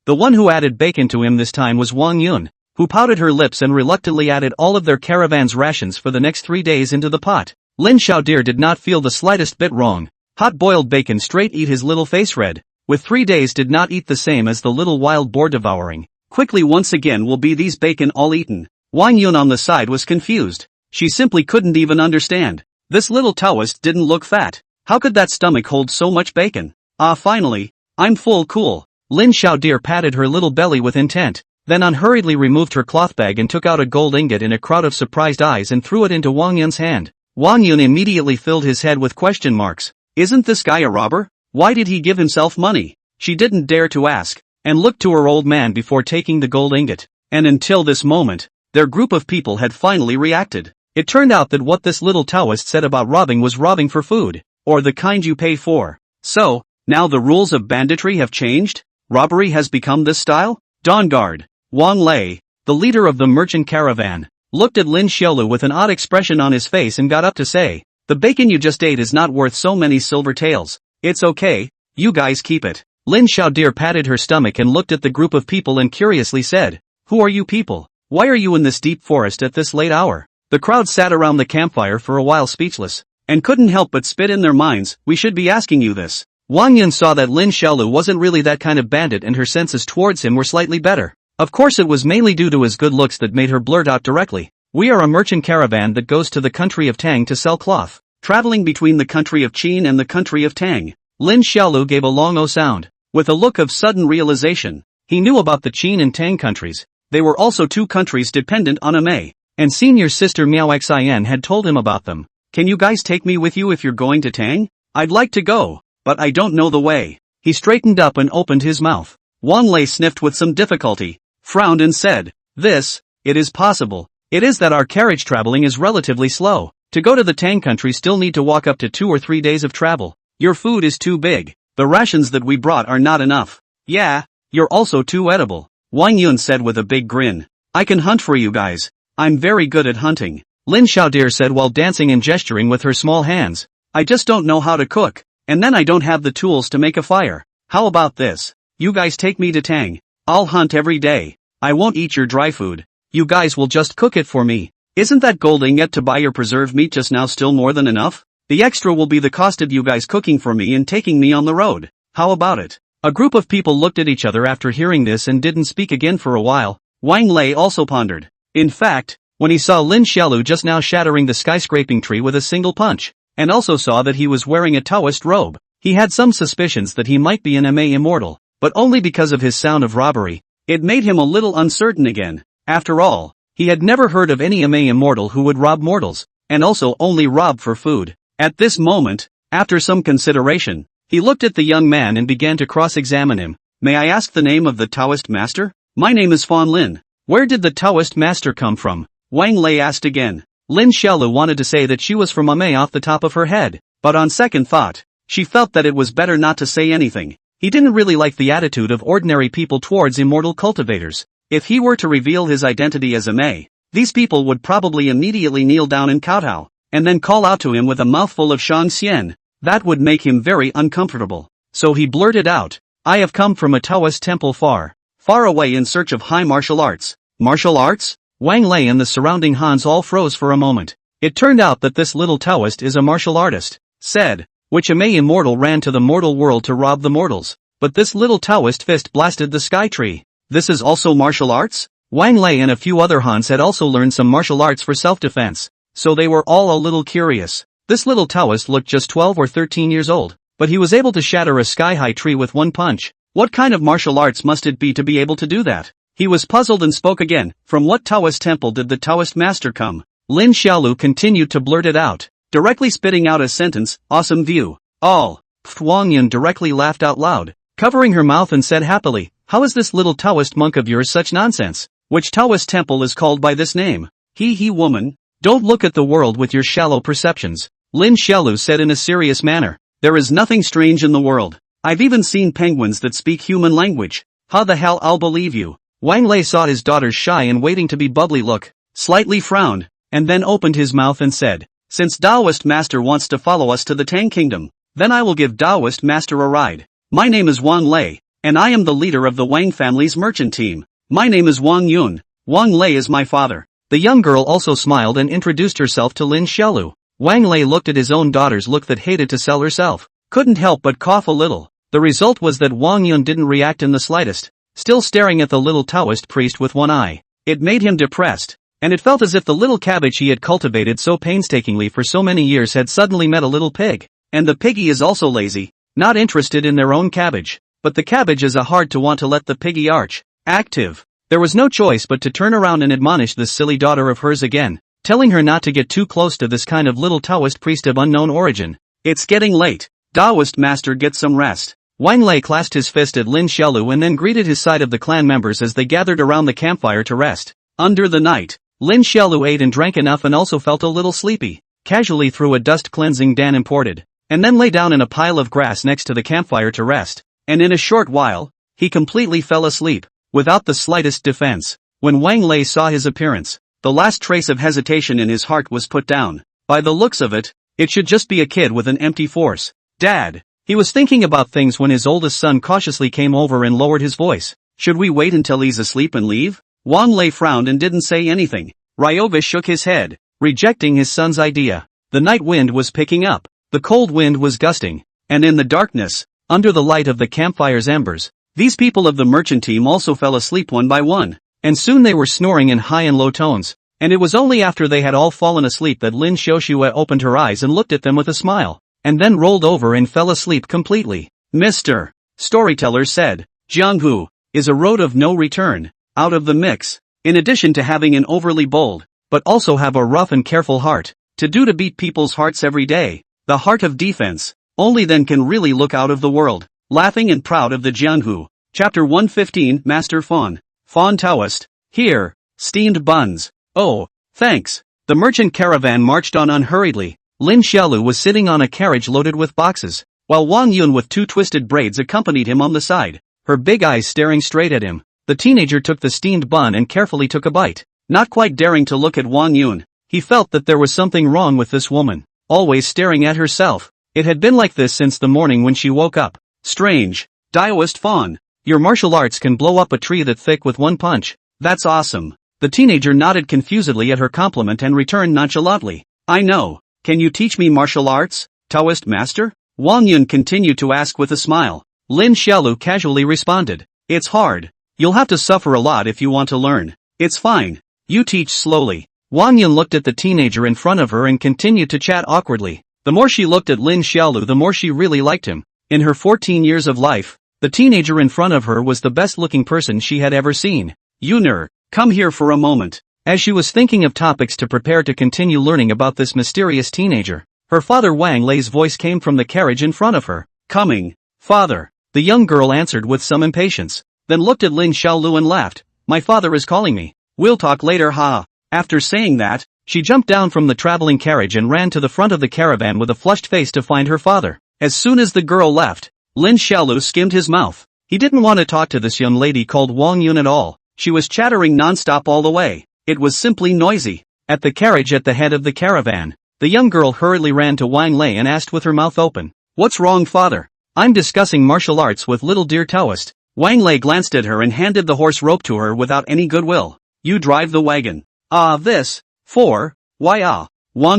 The one who added bacon to him this time was Wang Yun, who pouted her lips and reluctantly added all of their caravan's rations for the next 3 days into the pot. Lin Xiaodir did not feel the slightest bit wrong. Hot boiled bacon straight eat his little face red. With 3 days did not eat the same as the little wild boar devouring. Quickly once again will be these bacon all eaten. Wang Yun on the side was confused. She simply couldn't even understand. This little Taoist didn't look fat. How could that stomach hold so much bacon? Finally, I'm full. Cool. Lin Xiaodir patted her little belly with intent, then unhurriedly removed her cloth bag and took out a gold ingot in a crowd of surprised eyes and threw it into Wang Yun's hand. Wang Yun immediately filled his head with question marks. Isn't this guy a robber? Why did he give himself money? She didn't dare to ask, and looked to her old man before taking the gold ingot. And until this moment, their group of people had finally reacted. It turned out that what this little Taoist said about robbing was robbing for food, or the kind you pay for. So, now the rules of banditry have changed? Robbery has become this style? Dawn Guard. Wang Lei, the leader of the merchant caravan, looked at Lin Xiaolu with an odd expression on his face and got up to say, "The bacon you just ate is not worth so many silver taels. It's okay, you guys keep it." Lin Xiaodir patted her stomach and looked at the group of people and curiously said, "Who are you people? Why are you in this deep forest at this late hour?" The crowd sat around the campfire for a while speechless, and couldn't help but spit in their minds, "We should be asking you this." Wang Yun saw that Lin Xiaolu wasn't really that kind of bandit and her senses towards him were slightly better. Of course it was mainly due to his good looks that made her blurt out directly, "We are a merchant caravan that goes to the country of Tang to sell cloth." Traveling between the country of Qin and the country of Tang, Lin Xiaolu gave a long O sound, with a look of sudden realization. He knew about the Qin and Tang countries. They were also 2 countries dependent on Amei, and senior sister Manhwaecap had told him about them. "Can you guys take me with you if you're going to Tang? I'd like to go, but I don't know the way." He straightened up and opened his mouth. Wang Lei sniffed with some difficulty, frowned and said, It is possible. It is that our carriage traveling is relatively slow. To go to the Tang country still need to walk up to 2 or 3 days of travel. Your food is too big. The rations that we brought are not enough. Yeah, you're also too edible. Wang Yun said with a big grin. "I can hunt for you guys. I'm very good at hunting," Lin Xiaodir said while dancing and gesturing with her small hands. "I just don't know how to cook, and then I don't have the tools to make a fire. How about this? You guys take me to Tang. I'll hunt every day. I won't eat your dry food. You guys will just cook it for me. Isn't that gold ingot to buy your preserved meat just now still more than enough? The extra will be the cost of you guys cooking for me and taking me on the road. How about it?" A group of people looked at each other after hearing this and didn't speak again for a while. Wang Lei also pondered. In fact, when he saw Lin Xiaolu just now shattering the skyscraping tree with a single punch, and also saw that he was wearing a Taoist robe. He had some suspicions that he might be an MA immortal, but only because of his sound of robbery. It made him a little uncertain again. After all, he had never heard of any MA immortal who would rob mortals, and also only rob for food. At this moment, after some consideration, he looked at the young man and began to cross-examine him. May I ask the name of the Taoist master? My name is Fan Lin. Where did the Taoist master come from? Wang Lei asked again. Lin Xiaolu wanted to say that she was from MA off the top of her head, but on second thought, she felt that it was better not to say anything. He didn't really like the attitude of ordinary people towards immortal cultivators. If he were to reveal his identity as MA, these people would probably immediately kneel down and kowtow, and then call out to him with a mouthful of Shangxian. That would make him very uncomfortable. So he blurted out, I have come from a Taoist temple far, far away in search of high martial arts. Martial arts? Wang Lei and the surrounding Hans all froze for a moment. It turned out that this little Taoist is a martial artist, said, which MA immortal ran to the mortal world to rob the mortals, but this little Taoist fist blasted the sky tree. This is also martial arts? Wang Lei and a few other Hans had also learned some martial arts for self-defense, so they were all a little curious. This little Taoist looked just 12 or 13 years old, but he was able to shatter a sky-high tree with one punch. What kind of martial arts must it be to be able to do that? He was puzzled and spoke again. From what Taoist temple did the Taoist master come? Lin Xiaolu continued to blurt it out, directly spitting out a sentence, awesome view. All. Wang Yun directly laughed out loud, covering her mouth and said happily, how is this little Taoist monk of yours such nonsense? Which Taoist temple is called by this name? He woman. Don't look at the world with your shallow perceptions. Lin Xiaolu said in a serious manner. There is nothing strange in the world. I've even seen penguins that speak human language. How the hell I'll believe you? Wang Lei saw his daughter's shy and waiting to be bubbly look, slightly frowned, and then opened his mouth and said, since Taoist master wants to follow us to the Tang Kingdom, then I will give Taoist master a ride. My name is Wang Lei, and I am the leader of the Wang family's merchant team. My name is Wang Yun. Wang Lei is my father. The young girl also smiled and introduced herself to Lin Xiaolu. Wang Lei looked at his own daughter's look that hated to sell herself, couldn't help but cough a little. The result was that Wang Yun didn't react in the slightest, still staring at the little Taoist priest with one eye. It made him depressed, and it felt as if the little cabbage he had cultivated so painstakingly for so many years had suddenly met a little pig. And the piggy is also lazy, not interested in their own cabbage. But the cabbage is a hard to want to let the piggy arch active. There was no choice but to turn around and admonish this silly daughter of hers again, telling her not to get too close to this kind of little Taoist priest of unknown origin. It's getting late. Taoist master, get some rest. Wang Lei clasped his fist at Lin Xiaolu and then greeted his side of the clan members as they gathered around the campfire to rest. Under the night, Lin Xiaolu ate and drank enough and also felt a little sleepy, casually threw a dust cleansing Dan imported, and then lay down in a pile of grass next to the campfire to rest, and in a short while, he completely fell asleep, without the slightest defense. When Wang Lei saw his appearance, the last trace of hesitation in his heart was put down. By the looks of it, it should just be a kid with an empty force. Dad. He was thinking about things when his oldest son cautiously came over and lowered his voice. Should we wait until he's asleep and leave? Wang Lei frowned and didn't say anything. Ryovish shook his head, rejecting his son's idea. The night wind was picking up, the cold wind was gusting, and in the darkness, under the light of the campfire's embers, these people of the merchant team also fell asleep one by one, and soon they were snoring in high and low tones, and it was only after they had all fallen asleep that Lin Xiaoxue opened her eyes and looked at them with a smile, and then rolled over and fell asleep completely. Mr. Storyteller said, Jianghu is a road of no return, out of the mix. In addition to having an overly bold, but also have a rough and careful heart, to beat people's hearts every day, the heart of defense, only then can really look out of the world, laughing and proud of the Jianghu. Chapter 115 Master Fan Taoist, here, steamed buns. Oh, thanks. The merchant caravan marched on unhurriedly. Lin Xiaolu was sitting on a carriage loaded with boxes, while Wang Yun with two twisted braids accompanied him on the side, her big eyes staring straight at him. The teenager took the steamed bun and carefully took a bite, not quite daring to look at Wang Yun. He felt that there was something wrong with this woman, always staring at herself. It had been like this since the morning when she woke up. Strange. Taoist Fan, your martial arts can blow up a tree that thick with one punch. That's awesome. The teenager nodded confusedly at her compliment and returned nonchalantly. I know. Can you teach me martial arts, Taoist master? Wang Yun continued to ask with a smile. Lin Xiaolu casually responded. It's hard. You'll have to suffer a lot if you want to learn. It's fine. You teach slowly. Wang Yun looked at the teenager in front of her and continued to chat awkwardly. The more she looked at Lin Xiaolu, the more she really liked him. In her 14 years of life, the teenager in front of her was the best-looking person she had ever seen. Yuner, come here for a moment. As she was thinking of topics to prepare to continue learning about this mysterious teenager, her father Wang Lei's voice came from the carriage in front of her. Coming, father. The young girl answered with some impatience, then looked at Lin Xiaolu and laughed. My father is calling me. We'll talk later, ha. After saying that, she jumped down from the traveling carriage and ran to the front of the caravan with a flushed face to find her father. As soon as the girl left, Lin Xiaolu skimmed his mouth. He didn't want to talk to this young lady called Wang Yun at all. She was chattering non-stop all the way. It was simply noisy. At the carriage at the head of the caravan, the young girl hurriedly ran to Wang Lei and asked with her mouth open. What's wrong, father? I'm discussing martial arts with little dear Taoist. Wang Lei glanced at her and handed the horse rope to her without any goodwill. You drive the wagon. Wang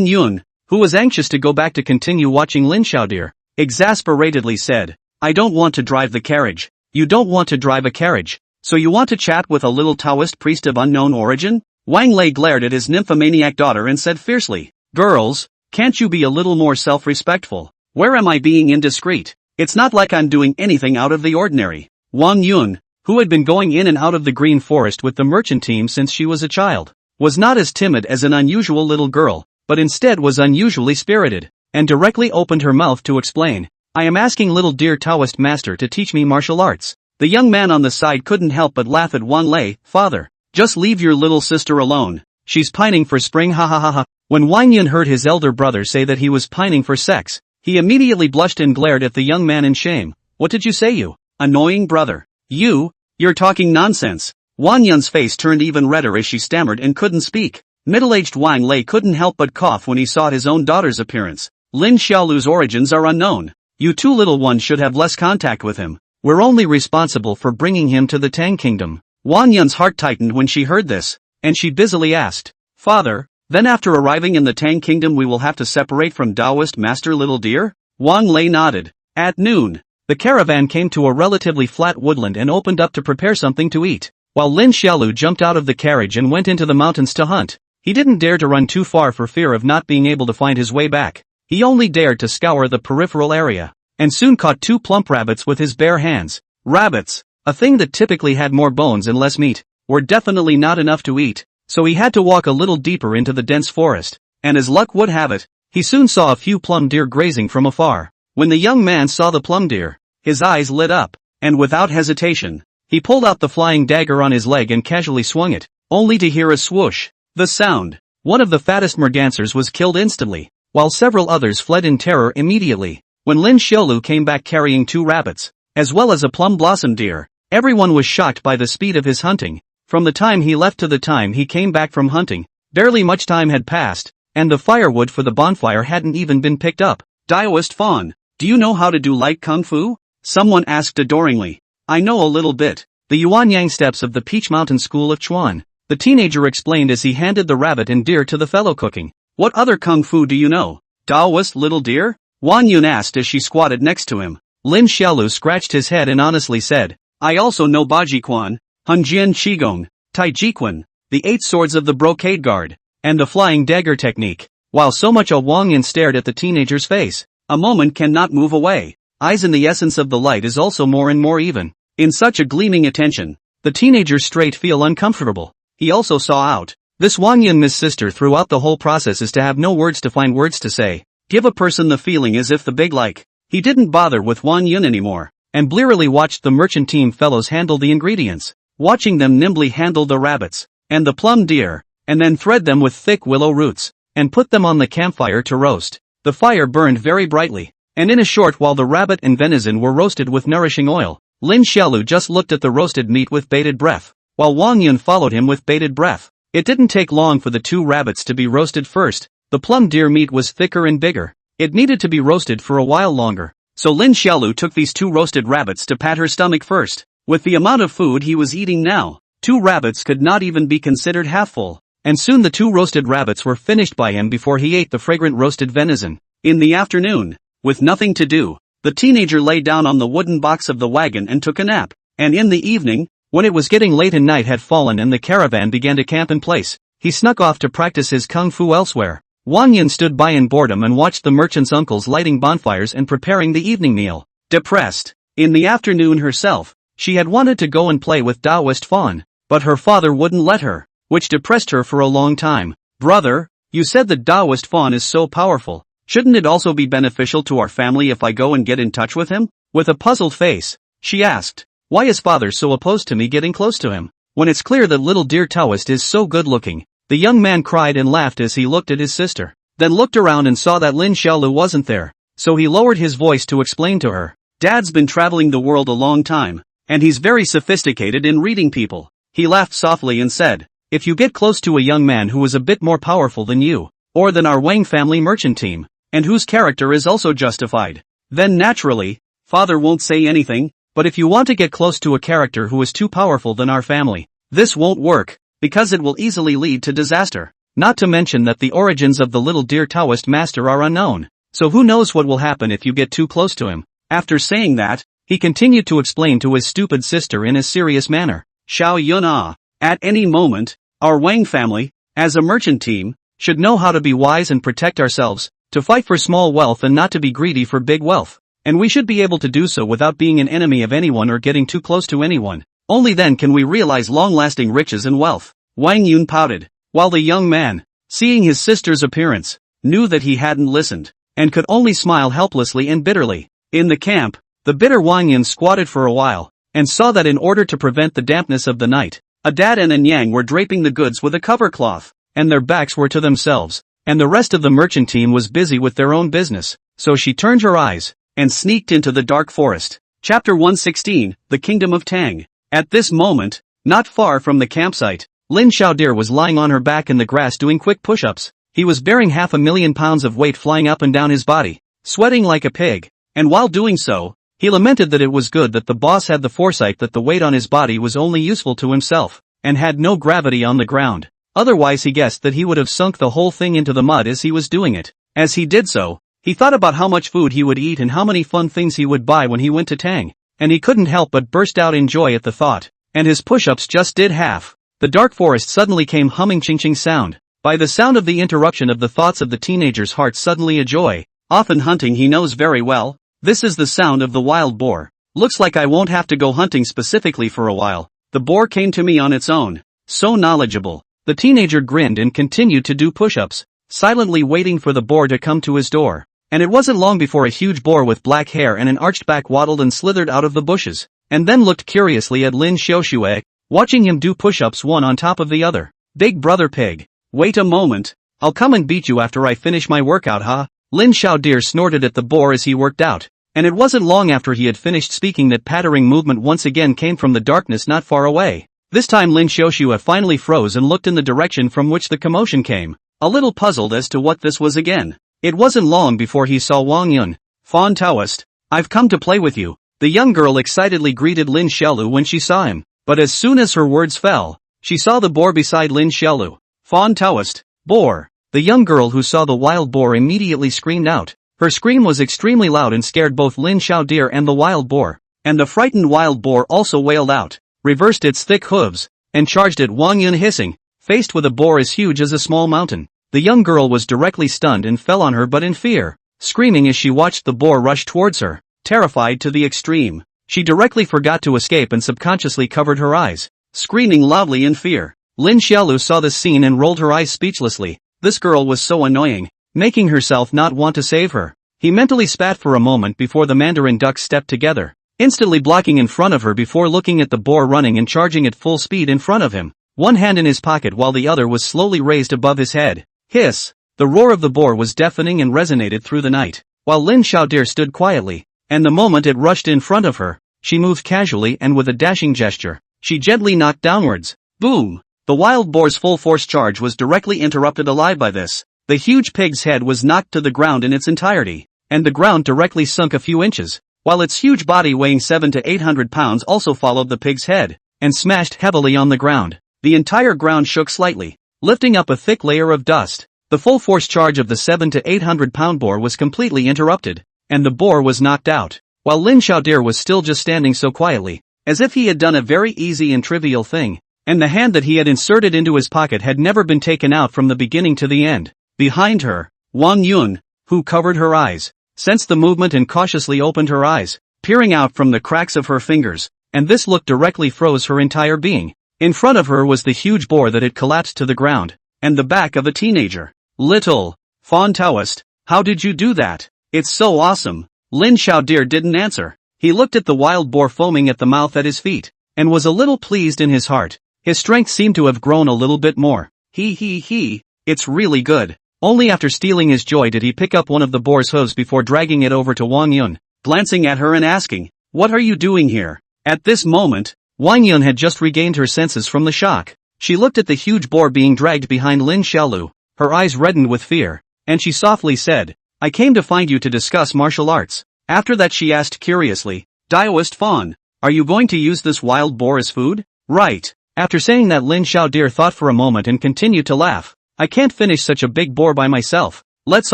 Yun, who was anxious to go back to continue watching Lin Xiaodeer, exasperatedly said, I don't want to drive the carriage. You don't want to drive a carriage, so you want to chat with a little Taoist priest of unknown origin? Wang Lei glared at his nymphomaniac daughter and said fiercely, Girls, can't you be a little more self-respectful? Where am I being indiscreet? It's not like I'm doing anything out of the ordinary. Wang Yun, who had been going in and out of the green forest with the merchant team since she was a child, was not as timid as an unusual little girl, but instead was unusually spirited, and directly opened her mouth to explain. I am asking little dear Taoist master to teach me martial arts. The young man on the side couldn't help but laugh at Wang Lei. Father, just leave your little sister alone. She's pining for spring, ha ha ha ha. When Wang Yun heard his elder brother say that he was pining for sex, he immediately blushed and glared at the young man in shame. What did you say, you annoying brother? You're talking nonsense. Wang Yun's face turned even redder as she stammered and couldn't speak. Middle-aged Wang Lei couldn't help but cough when he saw his own daughter's appearance. Lin Xiaolu's origins are unknown. You two little ones should have less contact with him. We're only responsible for bringing him to the Tang Kingdom. Wang Yun's heart tightened when she heard this, and she busily asked, Father, then after arriving in the Tang Kingdom we will have to separate from Taoist master little dear? Wang Lei nodded. At noon, the caravan came to a relatively flat woodland and opened up to prepare something to eat. While Lin Xiaolu jumped out of the carriage and went into the mountains to hunt, he didn't dare to run too far for fear of not being able to find his way back. He only dared to scour the peripheral area, and soon caught 2 plump rabbits with his bare hands. Rabbits, a thing that typically had more bones and less meat, were definitely not enough to eat, so he had to walk a little deeper into the dense forest, and as luck would have it, he soon saw a few plum deer grazing from afar. When the young man saw the plum deer, his eyes lit up, and without hesitation, he pulled out the flying dagger on his leg and casually swung it, only to hear a swoosh. The sound. One of the fattest mergansers was killed instantly, while several others fled in terror immediately. When Lin Xiaolu came back carrying 2 rabbits, as well as a plum blossom deer, everyone was shocked by the speed of his hunting. From the time he left to the time he came back from hunting, barely much time had passed, and the firewood for the bonfire hadn't even been picked up. Taoist Fawn, do you know how to do light kung fu? Someone asked adoringly. I know a little bit. The Yuanyang steps of the Peach Mountain School of Chuan, the teenager explained as he handed the rabbit and deer to the fellow cooking. What other kung fu do you know? Taoist little deer? Wang Yun asked as she squatted next to him. Lin Xiaolu scratched his head and honestly said, I also know Bajiquan, Hunjian Qigong, Taijiquan, the 8 swords of the brocade guard, and the flying dagger technique. While so much Wang Yun stared at the teenager's face, a moment cannot move away. Eyes in the essence of the light is also more and more even. In such a gleaming attention, the teenager's straight feel uncomfortable. He also saw out. This Wang Yun Miss sister throughout the whole process is to have no words to find words to say. Give a person the feeling as if the big like. He didn't bother with Wang Yun anymore, and blearily watched the merchant team fellows handle the ingredients. Watching them nimbly handle the rabbits, and the plum deer, and then thread them with thick willow roots, and put them on the campfire to roast. The fire burned very brightly, and in a short while the rabbit and venison were roasted with nourishing oil. Lin Xiaolu just looked at the roasted meat with bated breath, while Wang Yun followed him with bated breath. It didn't take long for the 2 rabbits to be roasted first. The plum deer meat was thicker and bigger. It needed to be roasted for a while longer, so Lin Xiaolu took these 2 roasted rabbits to pat her stomach first. With the amount of food he was eating now, 2 rabbits could not even be considered half full, and soon the 2 roasted rabbits were finished by him before he ate the fragrant roasted venison. In the afternoon, with nothing to do, the teenager lay down on the wooden box of the wagon and took a nap, and in the evening, when it was getting late and night had fallen and the caravan began to camp in place, he snuck off to practice his kung fu elsewhere. Wang Yun stood by in boredom and watched the merchant's uncles lighting bonfires and preparing the evening meal. Depressed. In the afternoon herself, she had wanted to go and play with Taoist Fawn, but her father wouldn't let her, which depressed her for a long time. Brother, you said that Taoist Fawn is so powerful. Shouldn't it also be beneficial to our family if I go and get in touch with him? With a puzzled face, she asked, why is father so opposed to me getting close to him, when it's clear that little dear Taoist is so good looking? The young man cried and laughed as he looked at his sister, then looked around and saw that Lin Xiaolu wasn't there, so he lowered his voice to explain to her. Dad's been traveling the world a long time, and he's very sophisticated in reading people. He laughed softly and said, if you get close to a young man who is a bit more powerful than you, or than our Wang family merchant team, and whose character is also justified, then naturally, father won't say anything, but if you want to get close to a character who is too powerful than our family, this won't work, because it will easily lead to disaster. Not to mention that the origins of the little dear Taoist master are unknown, so who knows what will happen if you get too close to him. After saying that, he continued to explain to his stupid sister in a serious manner. Xiao Yun at any moment, our Wang family, as a merchant team, should know how to be wise and protect ourselves, to fight for small wealth and not to be greedy for big wealth. And we should be able to do so without being an enemy of anyone or getting too close to anyone. Only then can we realize long-lasting riches and wealth. Wang Yun pouted, while the young man, seeing his sister's appearance, knew that he hadn't listened, and could only smile helplessly and bitterly. In the camp, the bitter Wang Yun squatted for a while, and saw that in order to prevent the dampness of the night, a dad and a Nyang were draping the goods with a cover cloth, and their backs were to themselves, and the rest of the merchant team was busy with their own business, so she turned her eyes, and sneaked into the dark forest. Chapter 116, The Kingdom of Tang. At this moment, not far from the campsite, Lin Xiaodir was lying on her back in the grass doing quick push-ups. He was bearing 500,000 pounds of weight flying up and down his body, sweating like a pig, and while doing so, he lamented that it was good that the boss had the foresight that the weight on his body was only useful to himself, and had no gravity on the ground. Otherwise he guessed that he would have sunk the whole thing into the mud as he was doing it. As he did so, he thought about how much food he would eat and how many fun things he would buy when he went to Tang, and he couldn't help but burst out in joy at the thought, and his push-ups just did half. The dark forest suddenly came humming ching-ching sound. By the sound of the interruption of the thoughts of the teenager's heart suddenly a joy. Often hunting he knows very well. This is the sound of the wild boar. Looks like I won't have to go hunting specifically for a while. The boar came to me on its own. So knowledgeable. The teenager grinned and continued to do push-ups, silently waiting for the boar to come to his door. And it wasn't long before a huge boar with black hair and an arched back waddled and slithered out of the bushes, and then looked curiously at Lin Xiaoxue, watching him do push-ups one on top of the other. Big brother pig. Wait a moment. I'll come and beat you after I finish my workout, huh? Lin Xiaodir snorted at the boar as he worked out, and it wasn't long after he had finished speaking that pattering movement once again came from the darkness not far away. This time Lin Xiaoxue finally froze and looked in the direction from which the commotion came, a little puzzled as to what this was again. It wasn't long before he saw Wang Yun. Fawn Taoist, I've come to play with you. The young girl excitedly greeted Lin Xiaolu when she saw him, but as soon as her words fell, she saw the boar beside Lin Xiaolu. Fawn Taoist, boar. The young girl who saw the wild boar immediately screamed out. Her scream was extremely loud and scared both Lin Xiaodir and the wild boar, and the frightened wild boar also wailed out, reversed its thick hooves, and charged at Wang Yun hissing. Faced with a boar as huge as a small mountain, the young girl was directly stunned and fell on her butt in fear, screaming as she watched the boar rush towards her. Terrified to the extreme, she directly forgot to escape and subconsciously covered her eyes, screaming loudly in fear. Lin Xiaolu saw this scene and rolled her eyes speechlessly. This girl was so annoying, making herself not want to save her. He mentally spat for a moment before the mandarin ducks stepped together, instantly blocking in front of her before looking at the boar running and charging at full speed in front of him, one hand in his pocket while the other was slowly raised above his head. Hiss! The roar of the boar was deafening and resonated through the night, while Lin Xiaodir stood quietly, and the moment it rushed in front of her, she moved casually and with a dashing gesture, she gently knocked downwards. Boom! The wild boar's full force charge was directly interrupted alive by this. The huge pig's head was knocked to the ground in its entirety, and the ground directly sunk a few inches, while its huge body weighing 700 to 800 pounds also followed the pig's head, and smashed heavily on the ground. The entire ground shook slightly, lifting up a thick layer of dust. The full force charge of the 700 to 800 pound boar was completely interrupted, and the boar was knocked out, while Lin Xiaodir was still just standing so quietly, as if he had done a very easy and trivial thing. and the hand that he had inserted into his pocket had never been taken out from the beginning to the end. Behind her, Wang Yun, who covered her eyes, sensed the movement and cautiously opened her eyes, peering out from the cracks of her fingers, and this look directly froze her entire being. In front of her was the huge boar that had collapsed to the ground, and the back of a teenager. Little Fawn Taoist, how did you do that? It's so awesome. Lin Xiaodir didn't answer. He looked at the wild boar foaming at the mouth at his feet, and was a little pleased in his heart. His strength seemed to have grown a little bit more. It's really good. Only after stealing his joy did he pick up one of the boar's hooves before dragging it over to Wang Yun, glancing at her and asking, "What are you doing here?" At this moment, Wang Yun had just regained her senses from the shock. She looked at the huge boar being dragged behind Lin Xiaolu, her eyes reddened with fear, and she softly said, "I came to find you to discuss martial arts." After that she asked curiously, "Daoist Fawn, are you going to use this wild boar as food?" "Right." After saying that, Lin Xiaodir thought for a moment and continued to laugh. "I can't finish such a big boar by myself. Let's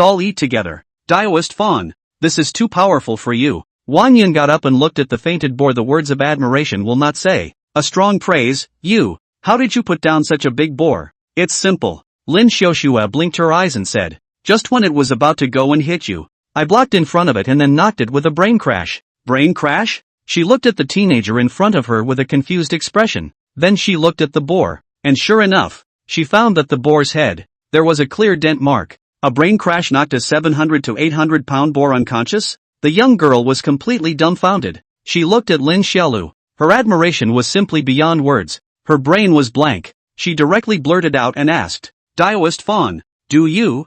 all eat together." "Daoist Fawn, this is too powerful for you." Wang Yun got up and looked at the fainted boar. The words of admiration will not say. A strong praise. "You, how did you put down such a big boar?" "It's simple." Lin Xiaoxue blinked her eyes and said, "Just when it was about to go and hit you, I blocked in front of it and then knocked it with a brain crash." "Brain crash?" She looked at the teenager in front of her with a confused expression. Then she looked at the boar, and sure enough, she found that the boar's head, there was a clear dent mark. A brain crash knocked a 700 to 800 pound boar unconscious? The young girl was completely dumbfounded. She looked at Lin Xiaolu. Her admiration was simply beyond words. Her brain was blank. She directly blurted out and asked, "Daoist Fawn, do you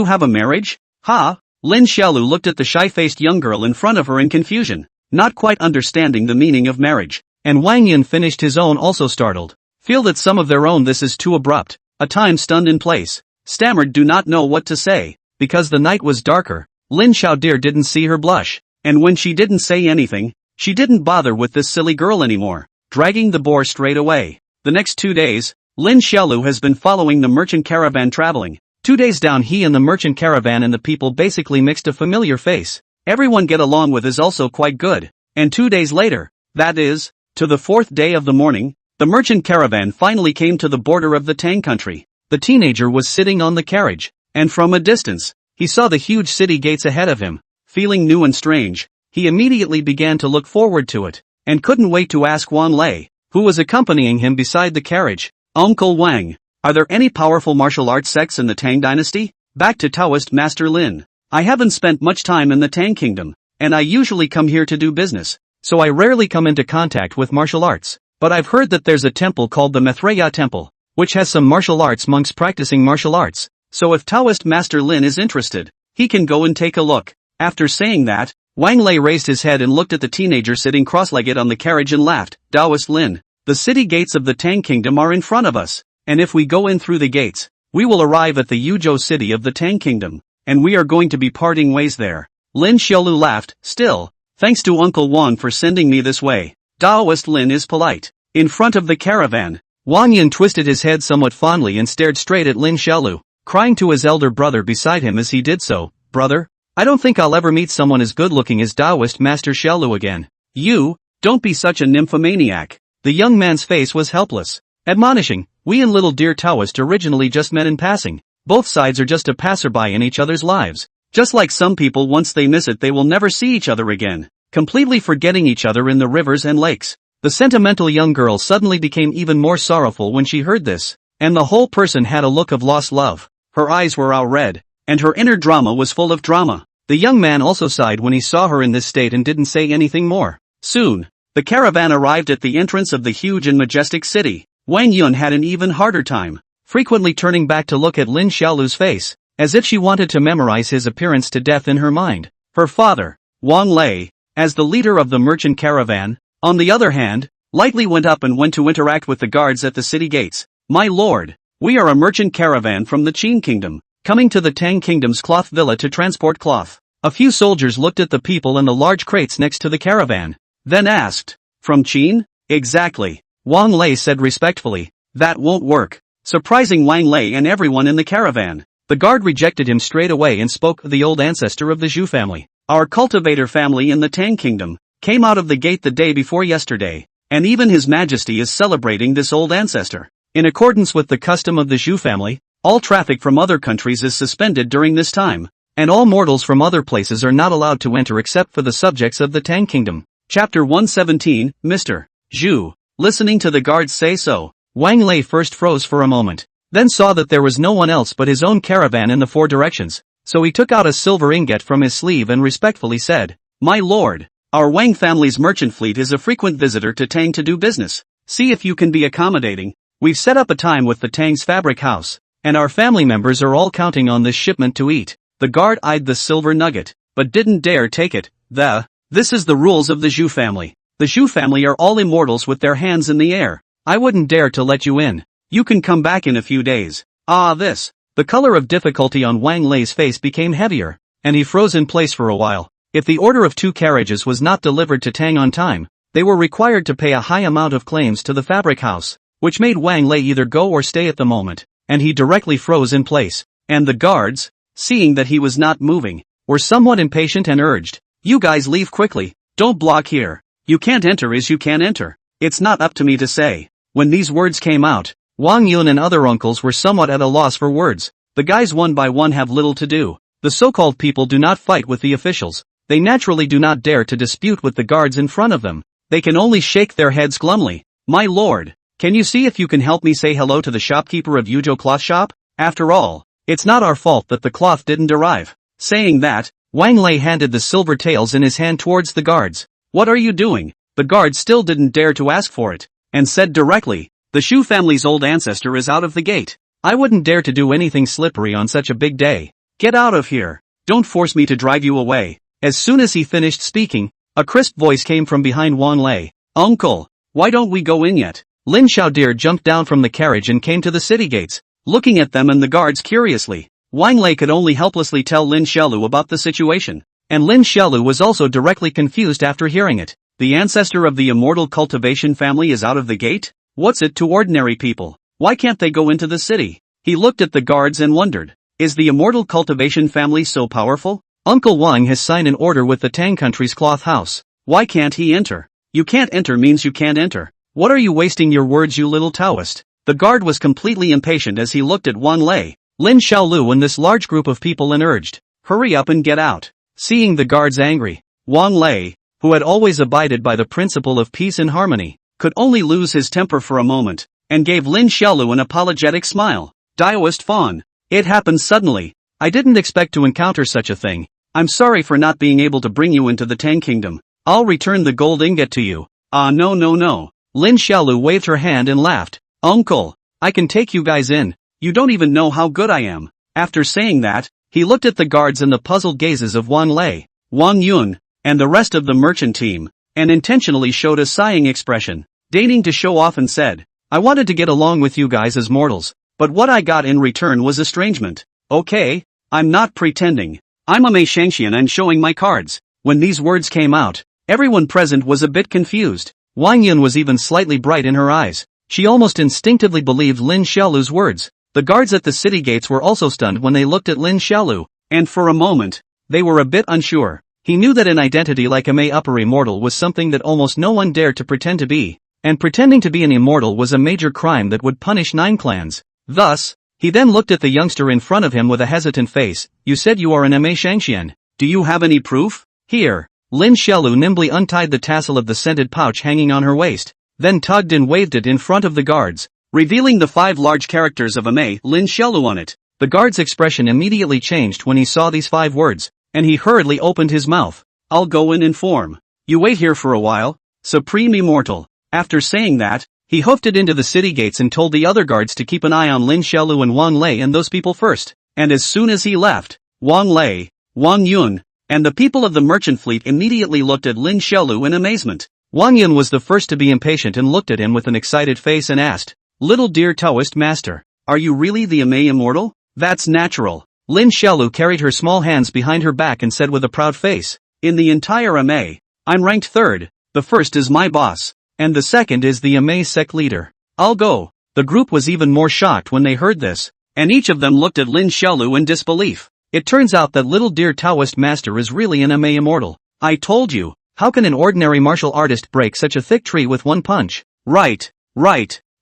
have a marriage?" "Ha?" Lin Xiaolu looked at the shy-faced young girl in front of her in confusion, not quite understanding the meaning of marriage. And Wang Yun finished his own, also startled. Feel that some of their own this is too abrupt. A time stunned in place. Stammered, do not know what to say. Because the night was darker, Lin Xiaodir didn't see her blush. And when she didn't say anything, she didn't bother with this silly girl anymore, dragging the boar straight away. The next 2 days, Lin Xiaolu has been following the merchant caravan traveling. 2 days down, he and the merchant caravan and the people basically mixed. A familiar face, everyone get along with, is also quite good. And 2 days later, that is, to the 4th day of the morning, the merchant caravan finally came to the border of the Tang country. The teenager was sitting on the carriage, and from a distance, he saw the huge city gates ahead of him. Feeling new and strange, he immediately began to look forward to it, and couldn't wait to ask Wang Lei, who was accompanying him beside the carriage, "Uncle Wang, are there any powerful martial arts sects in the Tang dynasty?" "Back to Taoist Master Lin. I haven't spent much time in the Tang kingdom, and I usually come here to do business, so I rarely come into contact with martial arts. But I've heard that there's a temple called the Manhwa Temple, which has some martial arts monks practicing martial arts. So if Taoist Master Lin is interested, he can go and take a look." After saying that, Wang Lei raised his head and looked at the teenager sitting cross-legged on the carriage and laughed. "Taoist Lin, the city gates of the Tang kingdom are in front of us, and if we go in through the gates, we will arrive at the Yuzhou city of the Tang kingdom, and we are going to be parting ways there." Lin Xiaolu laughed. "Still, thanks to Uncle Wang for sending me this way. Taoist Lin is polite." In front of the caravan, Wang Yun twisted his head somewhat fondly and stared straight at Lin Xiaolu, crying to his elder brother beside him as he did so, "Brother, I don't think I'll ever meet someone as good-looking as Taoist Master Xiaolu again." "You, don't be such a nymphomaniac." The young man's face was helpless, admonishing, "We and little dear Taoist originally just met in passing. Both sides are just a passerby in each other's lives. Just like some people, once they miss it they will never see each other again, completely forgetting each other in the rivers and lakes." The sentimental young girl suddenly became even more sorrowful when she heard this, and the whole person had a look of lost love. Her eyes were all red, and her inner drama was full of drama. The young man also sighed when he saw her in this state and didn't say anything more. Soon, the caravan arrived at the entrance of the huge and majestic city. Wang Yun had an even harder time, frequently turning back to look at Lin Xiaolu's face, as if she wanted to memorize his appearance to death in her mind. Her father, Wang Lei, as the leader of the merchant caravan, on the other hand, lightly went up and went to interact with the guards at the city gates. "My lord, we are a merchant caravan from the Qin kingdom, coming to the Tang kingdom's cloth villa to transport cloth." A few soldiers looked at the people and the large crates next to the caravan, then asked, "From Qin?" "Exactly," Wang Lei said respectfully. "That won't work," surprising Wang Lei and everyone in the caravan. The guard rejected him straight away and spoke of the old ancestor of the Zhu family. "Our cultivator family in the Tang kingdom came out of the gate the day before yesterday. and even His Majesty is celebrating this old ancestor. In accordance with the custom of the Zhu family, all traffic from other countries is suspended during this time, and all mortals from other places are not allowed to enter except for the subjects of the Tang Kingdom. Chapter 117, Mr. Zhu. Listening to the guards say so, Wang Lei first froze for a moment, then saw that there was no one else but his own caravan in the four directions, so he took out a silver ingot from his sleeve and respectfully said, "My lord, our Wang family's merchant fleet is a frequent visitor to Tang to do business. See if you can be accommodating. We've set up a time with the Tang's fabric house, and our family members are all counting on this shipment to eat." The guard eyed the silver nugget, but didn't dare take it. This is the rules of the Zhu family. The Zhu family are all immortals with their hands in the air. I wouldn't dare to let you in. You can come back in a few days. The color of difficulty on Wang Lei's face became heavier, and he froze in place for a while. If the order of 2 carriages was not delivered to Tang on time, they were required to pay a high amount of claims to the fabric house, which made Wang Lei either go or stay at the moment, and he directly froze in place. And the guards, seeing that he was not moving, were somewhat impatient and urged, "You guys leave quickly, don't block here. You can't enter as you can enter. It's not up to me to say." When these words came out, Wang Yun and other uncles were somewhat at a loss for words. The guys one by one have little to do. The so-called people do not fight with the officials. They naturally do not dare to dispute with the guards in front of them. They can only shake their heads glumly. "My lord, can you see if you can help me say hello to the shopkeeper of Yuzhou cloth shop? After all, it's not our fault that the cloth didn't arrive." Saying that, Wang Lei handed the silver taels in his hand towards the guards. "What are you doing?" The guards still didn't dare to ask for it, and said directly, "The Shu family's old ancestor is out of the gate. I wouldn't dare to do anything slippery on such a big day. Get out of here. Don't force me to drive you away." As soon as he finished speaking, a crisp voice came from behind Wang Lei. "Uncle, why don't we go in yet?" Lin Xiaodir jumped down from the carriage and came to the city gates, looking at them and the guards curiously. Wang Lei could only helplessly tell Lin Xiaolu about the situation, and Lin Xiaolu was also directly confused after hearing it. The ancestor of the immortal cultivation family is out of the gate? What's it to ordinary people? Why can't they go into the city? He looked at the guards and wondered, is the immortal cultivation family so powerful? Uncle Wang has signed an order with the Tang country's cloth house. Why can't he enter? You can't enter means you can't enter. What are you wasting your words, you little Taoist? The guard was completely impatient as he looked at Wang Lei, Lin Xiaolu and this large group of people and urged, "Hurry up and get out." Seeing the guards angry, Wang Lei, who had always abided by the principle of peace and harmony, could only lose his temper for a moment, and gave Lin Xiaolu an apologetic smile. "Taoist Fawn, it happened suddenly. I didn't expect to encounter such a thing. I'm sorry for not being able to bring you into the Tang Kingdom. I'll return the gold ingot to you." No. Lin Xiaolu waved her hand and laughed. "Uncle, I can take you guys in. You don't even know how good I am." After saying that, he looked at the guards and the puzzled gazes of Wang Lei, Wang Yun, and the rest of the merchant team, and intentionally showed a sighing expression, deigning to show off and said, "I wanted to get along with you guys as mortals, but what I got in return was estrangement. Okay, I'm not pretending. I'm a Mei Shangxian and showing my cards." When these words came out, everyone present was a bit confused. Wang Yun was even slightly bright in her eyes. She almost instinctively believed Lin Xiaolu's words. The guards at the city gates were also stunned when they looked at Lin Xiaolu, and for a moment, they were a bit unsure. He knew that an identity like a Mei upper immortal was something that almost no one dared to pretend to be, and pretending to be an immortal was a major crime that would punish 9 clans. Thus, he then looked at the youngster in front of him with a hesitant face. "You said you are an Mei Shangxian. Do you have any proof?" "Here." Lin Xiaolu nimbly untied the tassel of the scented pouch hanging on her waist, then tugged and waved it in front of the guards, revealing the 5 large characters of a Mei Lin Xiaolu on it. The guard's expression immediately changed when he saw these 5 words, and he hurriedly opened his mouth. "I'll go and inform. You wait here for a while, Supreme Immortal." After saying that, he hoofed it into the city gates and told the other guards to keep an eye on Lin Xiaolu and Wang Lei and those people first. And as soon as he left, Wang Lei, Wang Yun, and the people of the merchant fleet immediately looked at Lin Xiaolu in amazement. Wang Yun was the first to be impatient and looked at him with an excited face and asked, "Little dear Taoist master, are you really the Mei Immortal?" "That's natural." Lin Xiaolu carried her small hands behind her back and said with a proud face, "In the entire Mei, I'm ranked 3rd, the first is my boss, and the second is the Mei sect leader. I'll go." The group was even more shocked when they heard this, and each of them looked at Lin Xiaolu in disbelief. It turns out that little dear Taoist master is really an Mei Immortal. "I told you, How can an ordinary martial artist break such a thick tree with one punch? Right.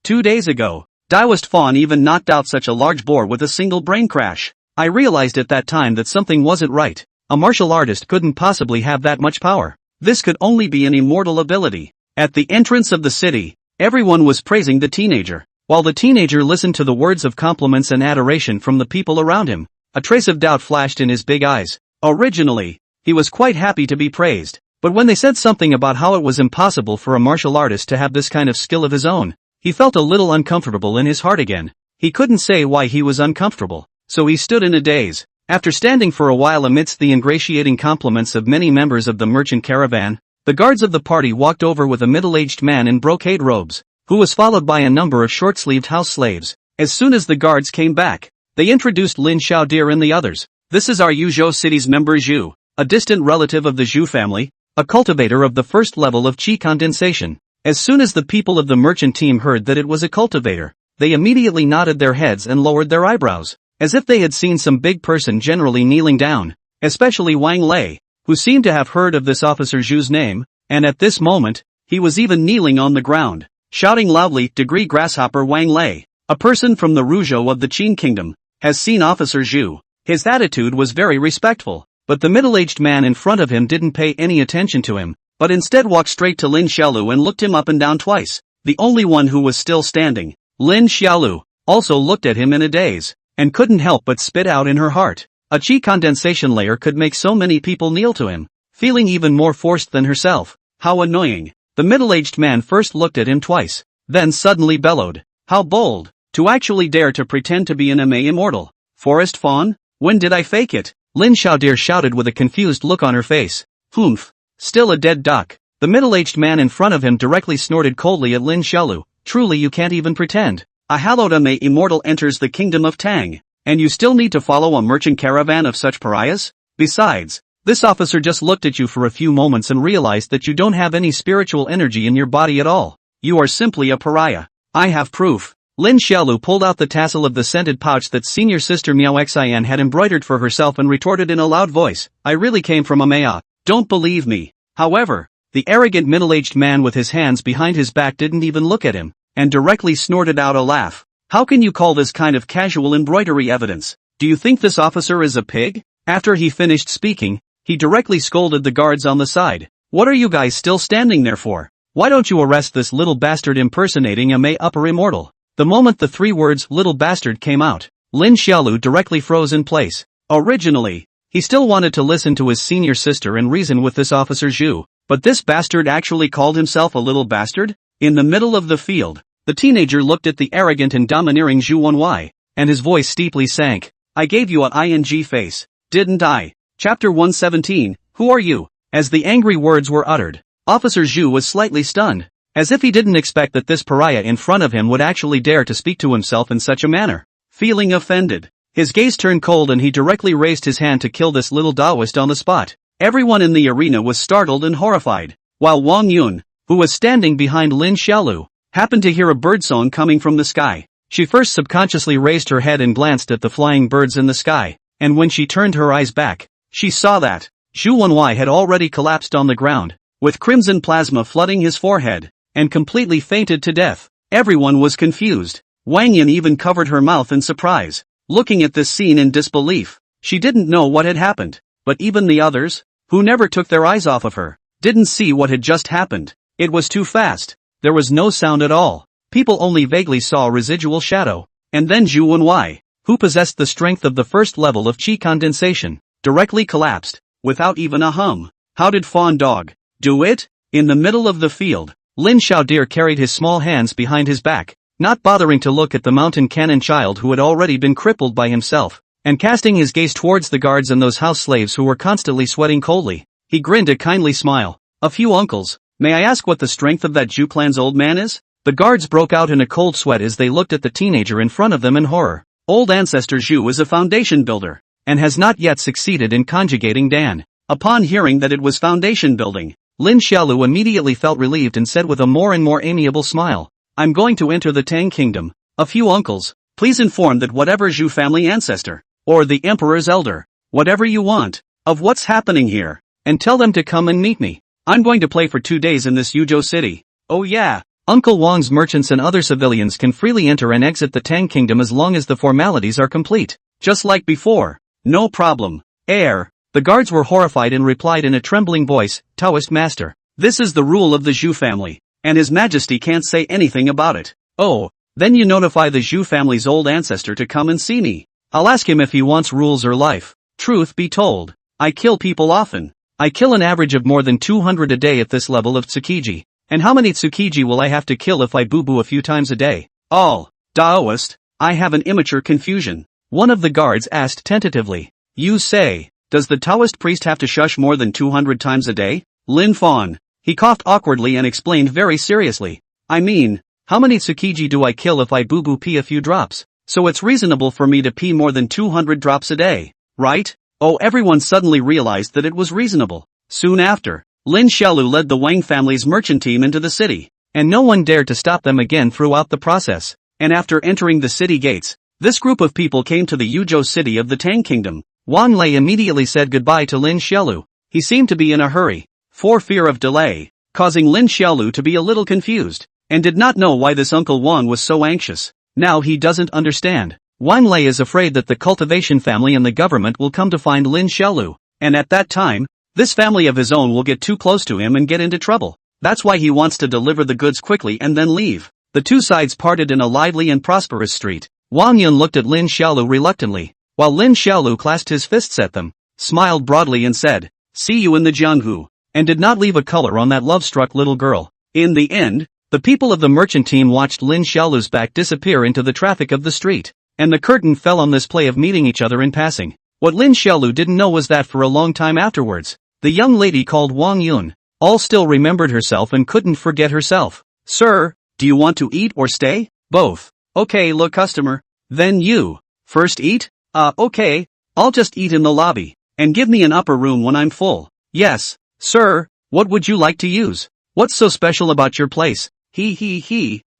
2 days ago, Daoist Fawn even knocked out such a large boar with a single brain crash. I realized at that time that something wasn't right. A martial artist couldn't possibly have that much power. This could only be an immortal ability. At the entrance of the city, everyone was praising the teenager. While the teenager listened to the words of compliments and adoration from the people around him, a trace of doubt flashed in his big eyes. Originally, he was quite happy to be praised. But when they said something about how it was impossible for a martial artist to have this kind of skill of his own, he felt a little uncomfortable in his heart again. He couldn't say why he was uncomfortable, so he stood in a daze. After standing for a while amidst the ingratiating compliments of many members of the merchant caravan, the guards of the party walked over with a middle-aged man in brocade robes, who was followed by a number of short-sleeved house slaves. As soon as the guards came back, they introduced Lin Xiaodir and the others. This is our Yuzhou city's member Zhu, a distant relative of the Zhu family, a cultivator of the first level of qi condensation. As soon as the people of the merchant team heard that it was a cultivator, they immediately nodded their heads and lowered their eyebrows, as if they had seen some big person generally kneeling down, especially Wang Lei, who seemed to have heard of this officer Zhu's name, and at this moment, he was even kneeling on the ground, shouting loudly, "Degree Grasshopper Wang Lei, a person from the Ruzhou of the Qin Kingdom, has seen Officer Zhu." His attitude was very respectful. But the middle-aged man in front of him didn't pay any attention to him, but instead walked straight to Lin Xiaolu and looked him up and down twice. The only one who was still standing, Lin Xiaolu, also looked at him in a daze, and couldn't help but spit out in her heart. A qi condensation layer could make so many people kneel to him, feeling even more forced than herself. How annoying. The middle-aged man first looked at him twice, then suddenly bellowed. How bold, to actually dare to pretend to be an MA immortal. Forest Fawn? When did I fake it? Lin Xiaodir shouted with a confused look on her face. Humph. Still a dead duck. The middle-aged man in front of him directly snorted coldly at Lin Xiaolu. Truly you can't even pretend. A hallowed MA immortal enters the kingdom of Tang, and you still need to follow a merchant caravan of such pariahs? Besides, this officer just looked at you for a few moments and realized that you don't have any spiritual energy in your body at all. You are simply a pariah. I have proof. Lin Xiaolu pulled out the tassel of the scented pouch that senior sister Miao Xian had embroidered for herself and retorted in a loud voice, "I really came from a Maya. Don't believe me." However, the arrogant middle-aged man with his hands behind his back didn't even look at him, and directly snorted out a laugh. "How can you call this kind of casual embroidery evidence? Do you think this officer is a pig?" After he finished speaking, he directly scolded the guards on the side. "What are you guys still standing there for? Why don't you arrest this little bastard impersonating a May upper immortal?" The moment the three words "little bastard" came out, Lin Xiaolu directly froze in place. Originally, he still wanted to listen to his senior sister and reason with this officer Zhu, but this bastard actually called himself a little bastard? In the middle of the field, the teenager looked at the arrogant and domineering Zhu Wenwei, and his voice steeply sank. "I gave you an ing face, didn't I?" Chapter 117, Who are you? As the angry words were uttered, Officer Zhu was slightly stunned, as if he didn't expect that this pariah in front of him would actually dare to speak to himself in such a manner. Feeling offended, his gaze turned cold and he directly raised his hand to kill this little Taoist on the spot. Everyone in the arena was startled and horrified, while Wang Yun, who was standing behind Lin Xiaolu, happened to hear a birdsong coming from the sky. She first subconsciously raised her head and glanced at the flying birds in the sky, and when she turned her eyes back, she saw that Zhu Wenwei had already collapsed on the ground, with crimson plasma flooding his forehead, and completely fainted to death. Everyone was confused. Wang Yin even covered her mouth in surprise, looking at this scene in disbelief. She didn't know what had happened, but even the others, who never took their eyes off of her, didn't see what had just happened. It was too fast. There was no sound at all. People only vaguely saw residual shadow. And then Zhu Wenwei, who possessed the strength of the first level of qi condensation, directly collapsed, without even a hum. How did Fawn Dog do it? In the middle of the field, Lin Xiaodir carried his small hands behind his back, not bothering to look at the mountain cannon child who had already been crippled by himself, and casting his gaze towards the guards and those house slaves who were constantly sweating coldly, he grinned a kindly smile. "A few uncles, may I ask what the strength of that Zhu clan's old man is?" The guards broke out in a cold sweat as they looked at the teenager in front of them in horror. Old ancestor Zhu is a foundation builder, and has not yet succeeded in conjugating Dan. Upon hearing that it was foundation building, Lin Xiaolu immediately felt relieved and said with a more and more amiable smile, "I'm going to enter the Tang Kingdom. A few uncles, please inform that whatever Zhu family ancestor, or the Emperor's elder, whatever you want, of what's happening here, and tell them to come and meet me." I'm going to play for 2 days in this Yuzhou city. Oh yeah. Uncle Wang's merchants and other civilians can freely enter and exit the Tang Kingdom as long as the formalities are complete. Just like before. No problem. The guards were horrified and replied in a trembling voice, Taoist master. This is the rule of the Zhu family, and His Majesty can't say anything about it. Oh, then you notify the Zhu family's old ancestor to come and see me. I'll ask him if he wants rules or life. Truth be told, I kill people often. I kill an average of more than 200 a day at this level of tsukiji. And how many tsukiji will I have to kill if I boo-boo a few times a day? All, Daoist, I have an immature confusion. One of the guards asked tentatively. You say, does the Taoist priest have to shush more than 200 times a day? Lin Fawn. He coughed awkwardly and explained very seriously. I mean, how many tsukiji do I kill if I boo-boo pee a few drops? So it's reasonable for me to pee more than 200 drops a day, right? Oh, everyone suddenly realized that it was reasonable. Soon after, Lin Xiaolu led the Wang family's merchant team into the city, and no one dared to stop them again throughout the process. And after entering the city gates, this group of people came to the Yuzhou city of the Tang Kingdom. Wang Lei immediately said goodbye to Lin Xiaolu. He seemed to be in a hurry, for fear of delay, causing Lin Xiaolu to be a little confused, and did not know why this Uncle Wang was so anxious. Now he doesn't understand. Wang Lei is afraid that the cultivation family and the government will come to find Lin Xiaolu, and at that time, this family of his own will get too close to him and get into trouble. That's why he wants to deliver the goods quickly and then leave. The two sides parted in a lively and prosperous street. Wang Yun looked at Lin Xiaolu reluctantly, while Lin Xiaolu clasped his fists at them, smiled broadly and said, see you in the Jianghu, and did not leave a color on that love-struck little girl. In the end, the people of the merchant team watched Lin Xiaolu's back disappear into the traffic of the street, and the curtain fell on this play of meeting each other in passing. What Lin Xiaolu didn't know was that for a long time afterwards, the young lady called Wang Yun, all still remembered herself and couldn't forget herself. Sir, do you want to eat or stay? Both. Okay, look customer. Then you. First eat? Okay. I'll just eat in the lobby. And give me an upper room when I'm full. Yes. Sir, what would you like to use? What's so special about your place?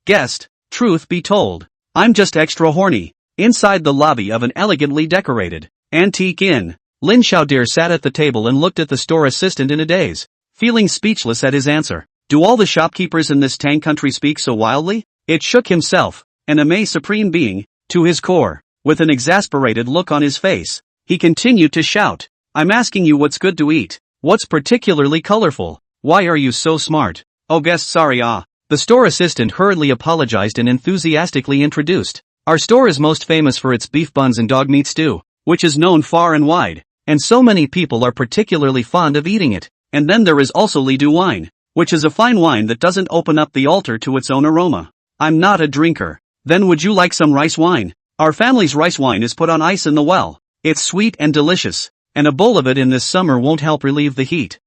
Guest. Truth be told, I'm just extra horny. Inside the lobby of an elegantly decorated, antique inn, Lin Xiaodir sat at the table and looked at the store assistant in a daze, feeling speechless at his answer. Do all the shopkeepers in this Tang country speak so wildly? It shook himself, an amazed supreme being, to his core. With an exasperated look on his face, he continued to shout, I'm asking you what's good to eat. What's particularly colorful? Why are you so smart? Oh guest sorry The store assistant hurriedly apologized and enthusiastically introduced. Our store is most famous for its beef buns and dog meat stew, which is known far and wide, and so many people are particularly fond of eating it. And then there is also Lidu wine, which is a fine wine that doesn't open up the altar to its own aroma. I'm not a drinker. Then would you like some rice wine? Our family's rice wine is put on ice in the well. It's sweet and delicious, and a bowl of it in this summer won't help relieve the heat.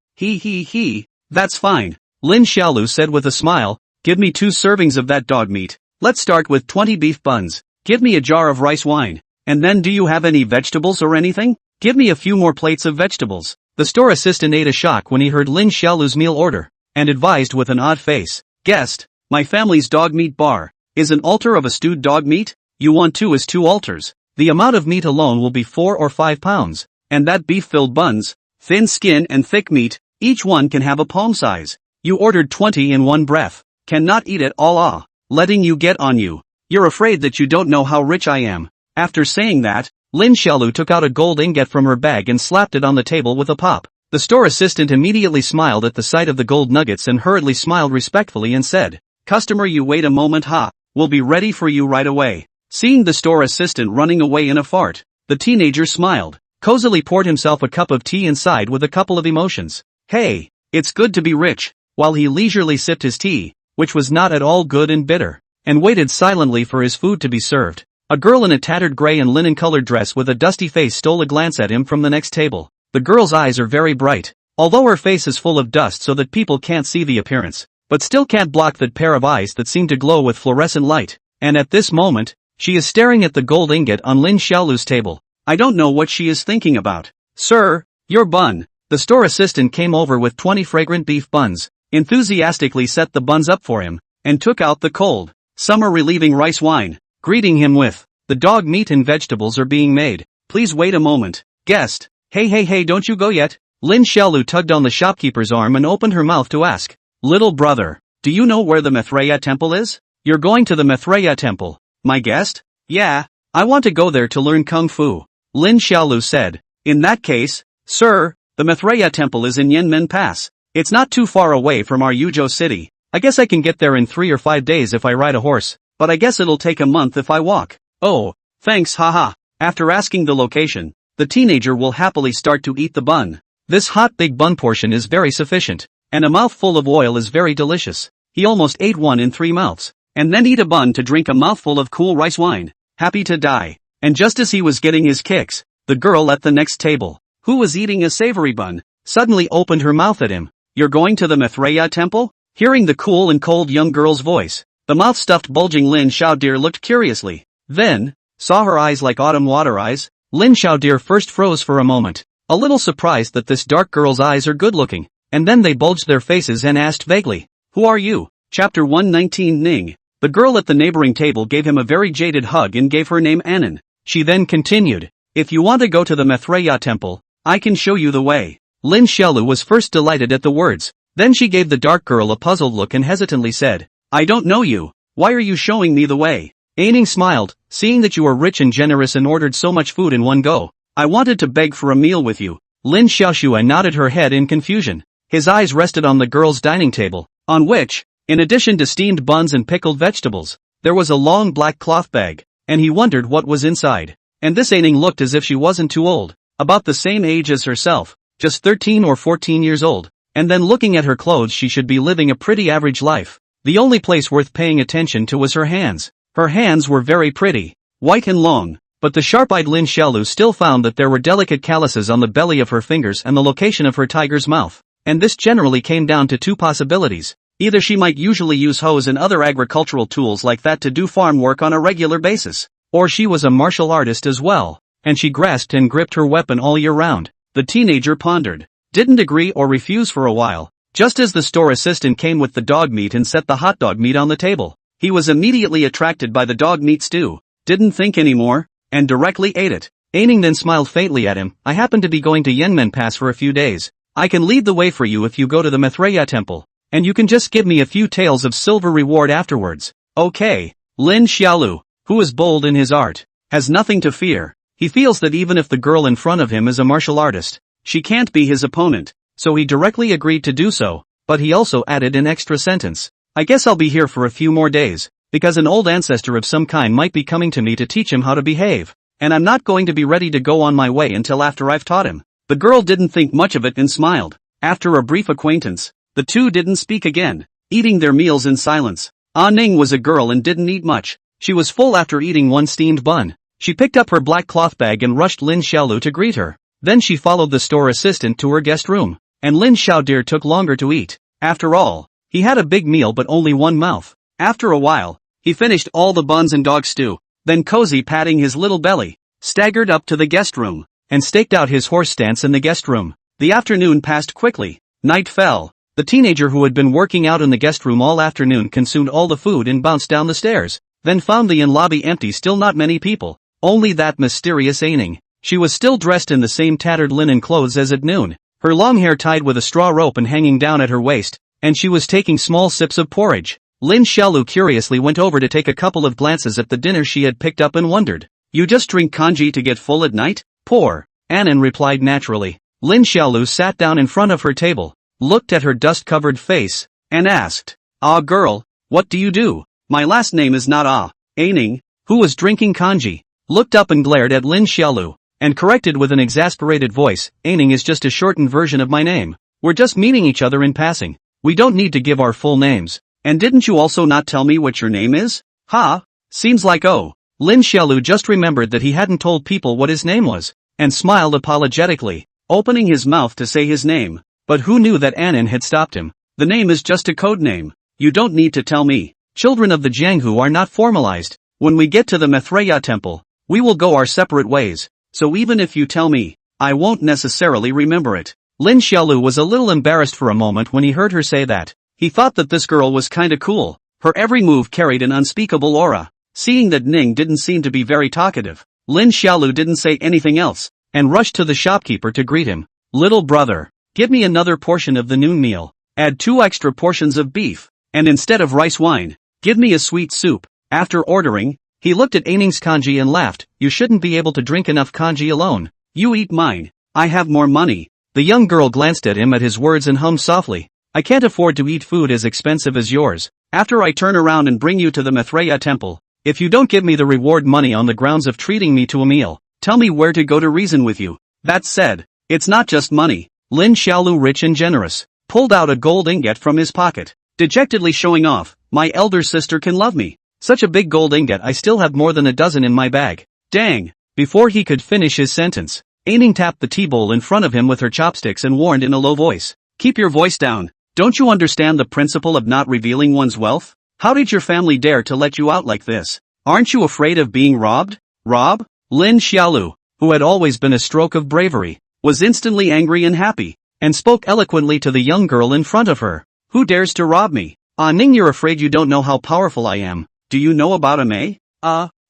That's fine. Lin Xiaolu said with a smile, give me 2 servings of that dog meat. Let's start with 20 beef buns. Give me a jar of rice wine. And then do you have any vegetables or anything? Give me a few more plates of vegetables. The store assistant ate a shock when he heard Lin Xiaolu's meal order, and advised with an odd face. Guest, my family's dog meat bar is an altar of a stewed dog meat. You want 2 as 2 altars. The amount of meat alone will be 4 or 5 pounds. And that beef-filled buns, thin skin and thick meat, each one can have a palm size. You ordered 20 in one breath. Cannot eat it all letting you get on you. You're afraid that you don't know how rich I am. After saying that, Lin Xiaolu took out a gold ingot from her bag and slapped it on the table with a pop. The store assistant immediately smiled at the sight of the gold nuggets and hurriedly smiled respectfully and said, customer you wait a moment we'll be ready for you right away. Seeing the store assistant running away in a fart, the teenager smiled, cozily poured himself a cup of tea and sighed with a couple of emotions. Hey, it's good to be rich. While he leisurely sipped his tea, which was not at all good and bitter, and waited silently for his food to be served, a girl in a tattered gray and linen-colored dress with a dusty face stole a glance at him from the next table. The girl's eyes are very bright, although her face is full of dust so that people can't see the appearance, but still can't block that pair of eyes that seem to glow with fluorescent light, and at this moment, she is staring at the gold ingot on Lin Xiaolu's table. I don't know what she is thinking about. Sir, your bun. The store assistant came over with 20 fragrant beef buns, enthusiastically set the buns up for him, and took out the cold, summer-relieving rice wine, greeting him with, the dog meat and vegetables are being made. Please wait a moment. Guest. Hey, don't you go yet. Lin Xiaolu tugged on the shopkeeper's arm and opened her mouth to ask, "Little brother, do you know where the Manhwa temple is?" "You're going to the Manhwa temple, my guest?" "Yeah, I want to go there to learn kung fu," Lin Xiaolu said. "In that case, sir, the Manhwa temple is in Yanmen Pass. It's not too far away from our Yuzhou city. I guess I can get there in 3 or 5 days if I ride a horse, but I guess it'll take a month if I walk." "Oh, thanks, haha." After asking the location, the teenager will happily start to eat the bun. This hot big bun portion is very sufficient, and a mouthful of oil is very delicious. He almost ate one in 3 mouths, and then eat a bun to drink a mouthful of cool rice wine. Happy to die. And just as he was getting his kicks, the girl at the next table, who was eating a savory bun, suddenly opened her mouth at him. "You're going to the Manhwa temple?" Hearing the cool and cold young girl's voice, the mouth-stuffed bulging Lin Xiaodir looked curiously. Then, saw her eyes like autumn water eyes. Lin Xiaodir first froze for a moment, a little surprised that this dark girl's eyes are good-looking, and then they bulged their faces and asked vaguely, "Who are you?" Chapter 119 Ning. The girl at the neighboring table gave him a very jaded hug and gave her name Anan. She then continued, "If you want to go to the Manhwa temple, I can show you the way." Lin Xiaolu was first delighted at the words. Then she gave the dark girl a puzzled look and hesitantly said, "I don't know you. Why are you showing me the way?" Aining smiled, "Seeing that you are rich and generous and ordered so much food in one go, I wanted to beg for a meal with you." Lin Xiaoxue nodded her head in confusion. His eyes rested on the girl's dining table, on which, in addition to steamed buns and pickled vegetables, there was a long black cloth bag, and he wondered what was inside. And this Aining looked as if she wasn't too old, about the same age as herself, just 13 or 14 years old. And then looking at her clothes, she should be living a pretty average life. The only place worth paying attention to was her hands. Her hands were very pretty, white and long, but the sharp-eyed Lin Xiaolu still found that there were delicate calluses on the belly of her fingers and the location of her tiger's mouth. And this generally came down to 2 possibilities. Either she might usually use hoes and other agricultural tools like that to do farm work on a regular basis, or she was a martial artist as well, and she grasped and gripped her weapon all year round. The teenager pondered, didn't agree or refuse for a while, just as the store assistant came with the dog meat and set the hot dog meat on the table. He was immediately attracted by the dog meat stew, didn't think anymore, and directly ate it. Aining then smiled faintly at him. "I happen to be going to Yanmen Pass for a few days. I can lead the way for you if you go to the Manhwa temple, and you can just give me a few taels of silver reward afterwards." "Okay." Lin Xiaolu, who is bold in his art, has nothing to fear. He feels that even if the girl in front of him is a martial artist, she can't be his opponent, so he directly agreed to do so, but he also added an extra sentence. "I guess I'll be here for a few more days, because an old ancestor of some kind might be coming to me to teach him how to behave, and I'm not going to be ready to go on my way until after I've taught him." The girl didn't think much of it and smiled. After a brief acquaintance, the two didn't speak again, eating their meals in silence. Ah Ning was a girl and didn't eat much. She was full after eating one steamed bun. She picked up her black cloth bag and rushed Lin Xiaolu to greet her. Then she followed the store assistant to her guest room, and Lin Xiaodir took longer to eat. After all, he had a big meal but only one mouth. After a while, he finished all the buns and dog stew, then cozy patting his little belly, staggered up to the guest room, and staked out his horse stance in the guest room. The afternoon passed quickly. Night fell. The teenager who had been working out in the guest room all afternoon consumed all the food and bounced down the stairs, then found the inn lobby empty, still not many people, only that mysterious Aining. She was still dressed in the same tattered linen clothes as at noon, her long hair tied with a straw rope and hanging down at her waist, and she was taking small sips of porridge. Lin Xiaolu curiously went over to take a couple of glances at the dinner she had picked up and wondered, "You just drink kanji to get full at night?" "Poor," Anan replied naturally. Lin Xiaolu sat down in front of her table, looked at her dust-covered face, and asked, "Ah girl, what do you do?" "My last name is not Ah." Aining, who was drinking kanji, looked up and glared at Lin Xiaolu, and corrected with an exasperated voice, "Aining is just a shortened version of my name. We're just meeting each other in passing. We don't need to give our full names." "And didn't you also not tell me what your name is?" "Ha, seems like oh." Lin Xiaolu just remembered that he hadn't told people what his name was, and smiled apologetically, opening his mouth to say his name. But who knew that Anan had stopped him? "The name is just a code name. You don't need to tell me. Children of the Jianghu are not formalized. When we get to the Manhwa temple, we will go our separate ways, so even if you tell me, I won't necessarily remember it." Lin Xiaolu was a little embarrassed for a moment when he heard her say that. He thought that this girl was kinda cool. Her every move carried an unspeakable aura. Seeing that Ning didn't seem to be very talkative, Lin Xiaolu didn't say anything else, and rushed to the shopkeeper to greet him. Little brother, give me another portion of the noon meal. Add 2 extra portions of beef. And instead of rice wine, give me a sweet soup. After ordering, he looked at Aining's kanji and laughed. You shouldn't be able to drink enough kanji alone. You eat mine. I have more money. The young girl glanced at him at his words and hummed softly. I can't afford to eat food as expensive as yours. After I turn around and bring you to the Manhwa temple, if you don't give me the reward money on the grounds of treating me to a meal, tell me where to go to reason with you. That said, it's not just money. Lin Xiaolu, rich and generous, pulled out a gold ingot from his pocket, dejectedly showing off. My elder sister can love me. Such a big gold ingot, I still have more than a dozen in my bag. Dang. Before he could finish his sentence, Aining tapped the tea bowl in front of him with her chopsticks and warned in a low voice. Keep your voice down. Don't you understand the principle of not revealing one's wealth? How did your family dare to let you out like this? Aren't you afraid of being robbed? Rob? Lin Xiaolu, who had always been a stroke of bravery, was instantly angry and happy, and spoke eloquently to the young girl in front of her. Who dares to rob me? Ah Ning, you're afraid you don't know how powerful I am. Do you know about Ame?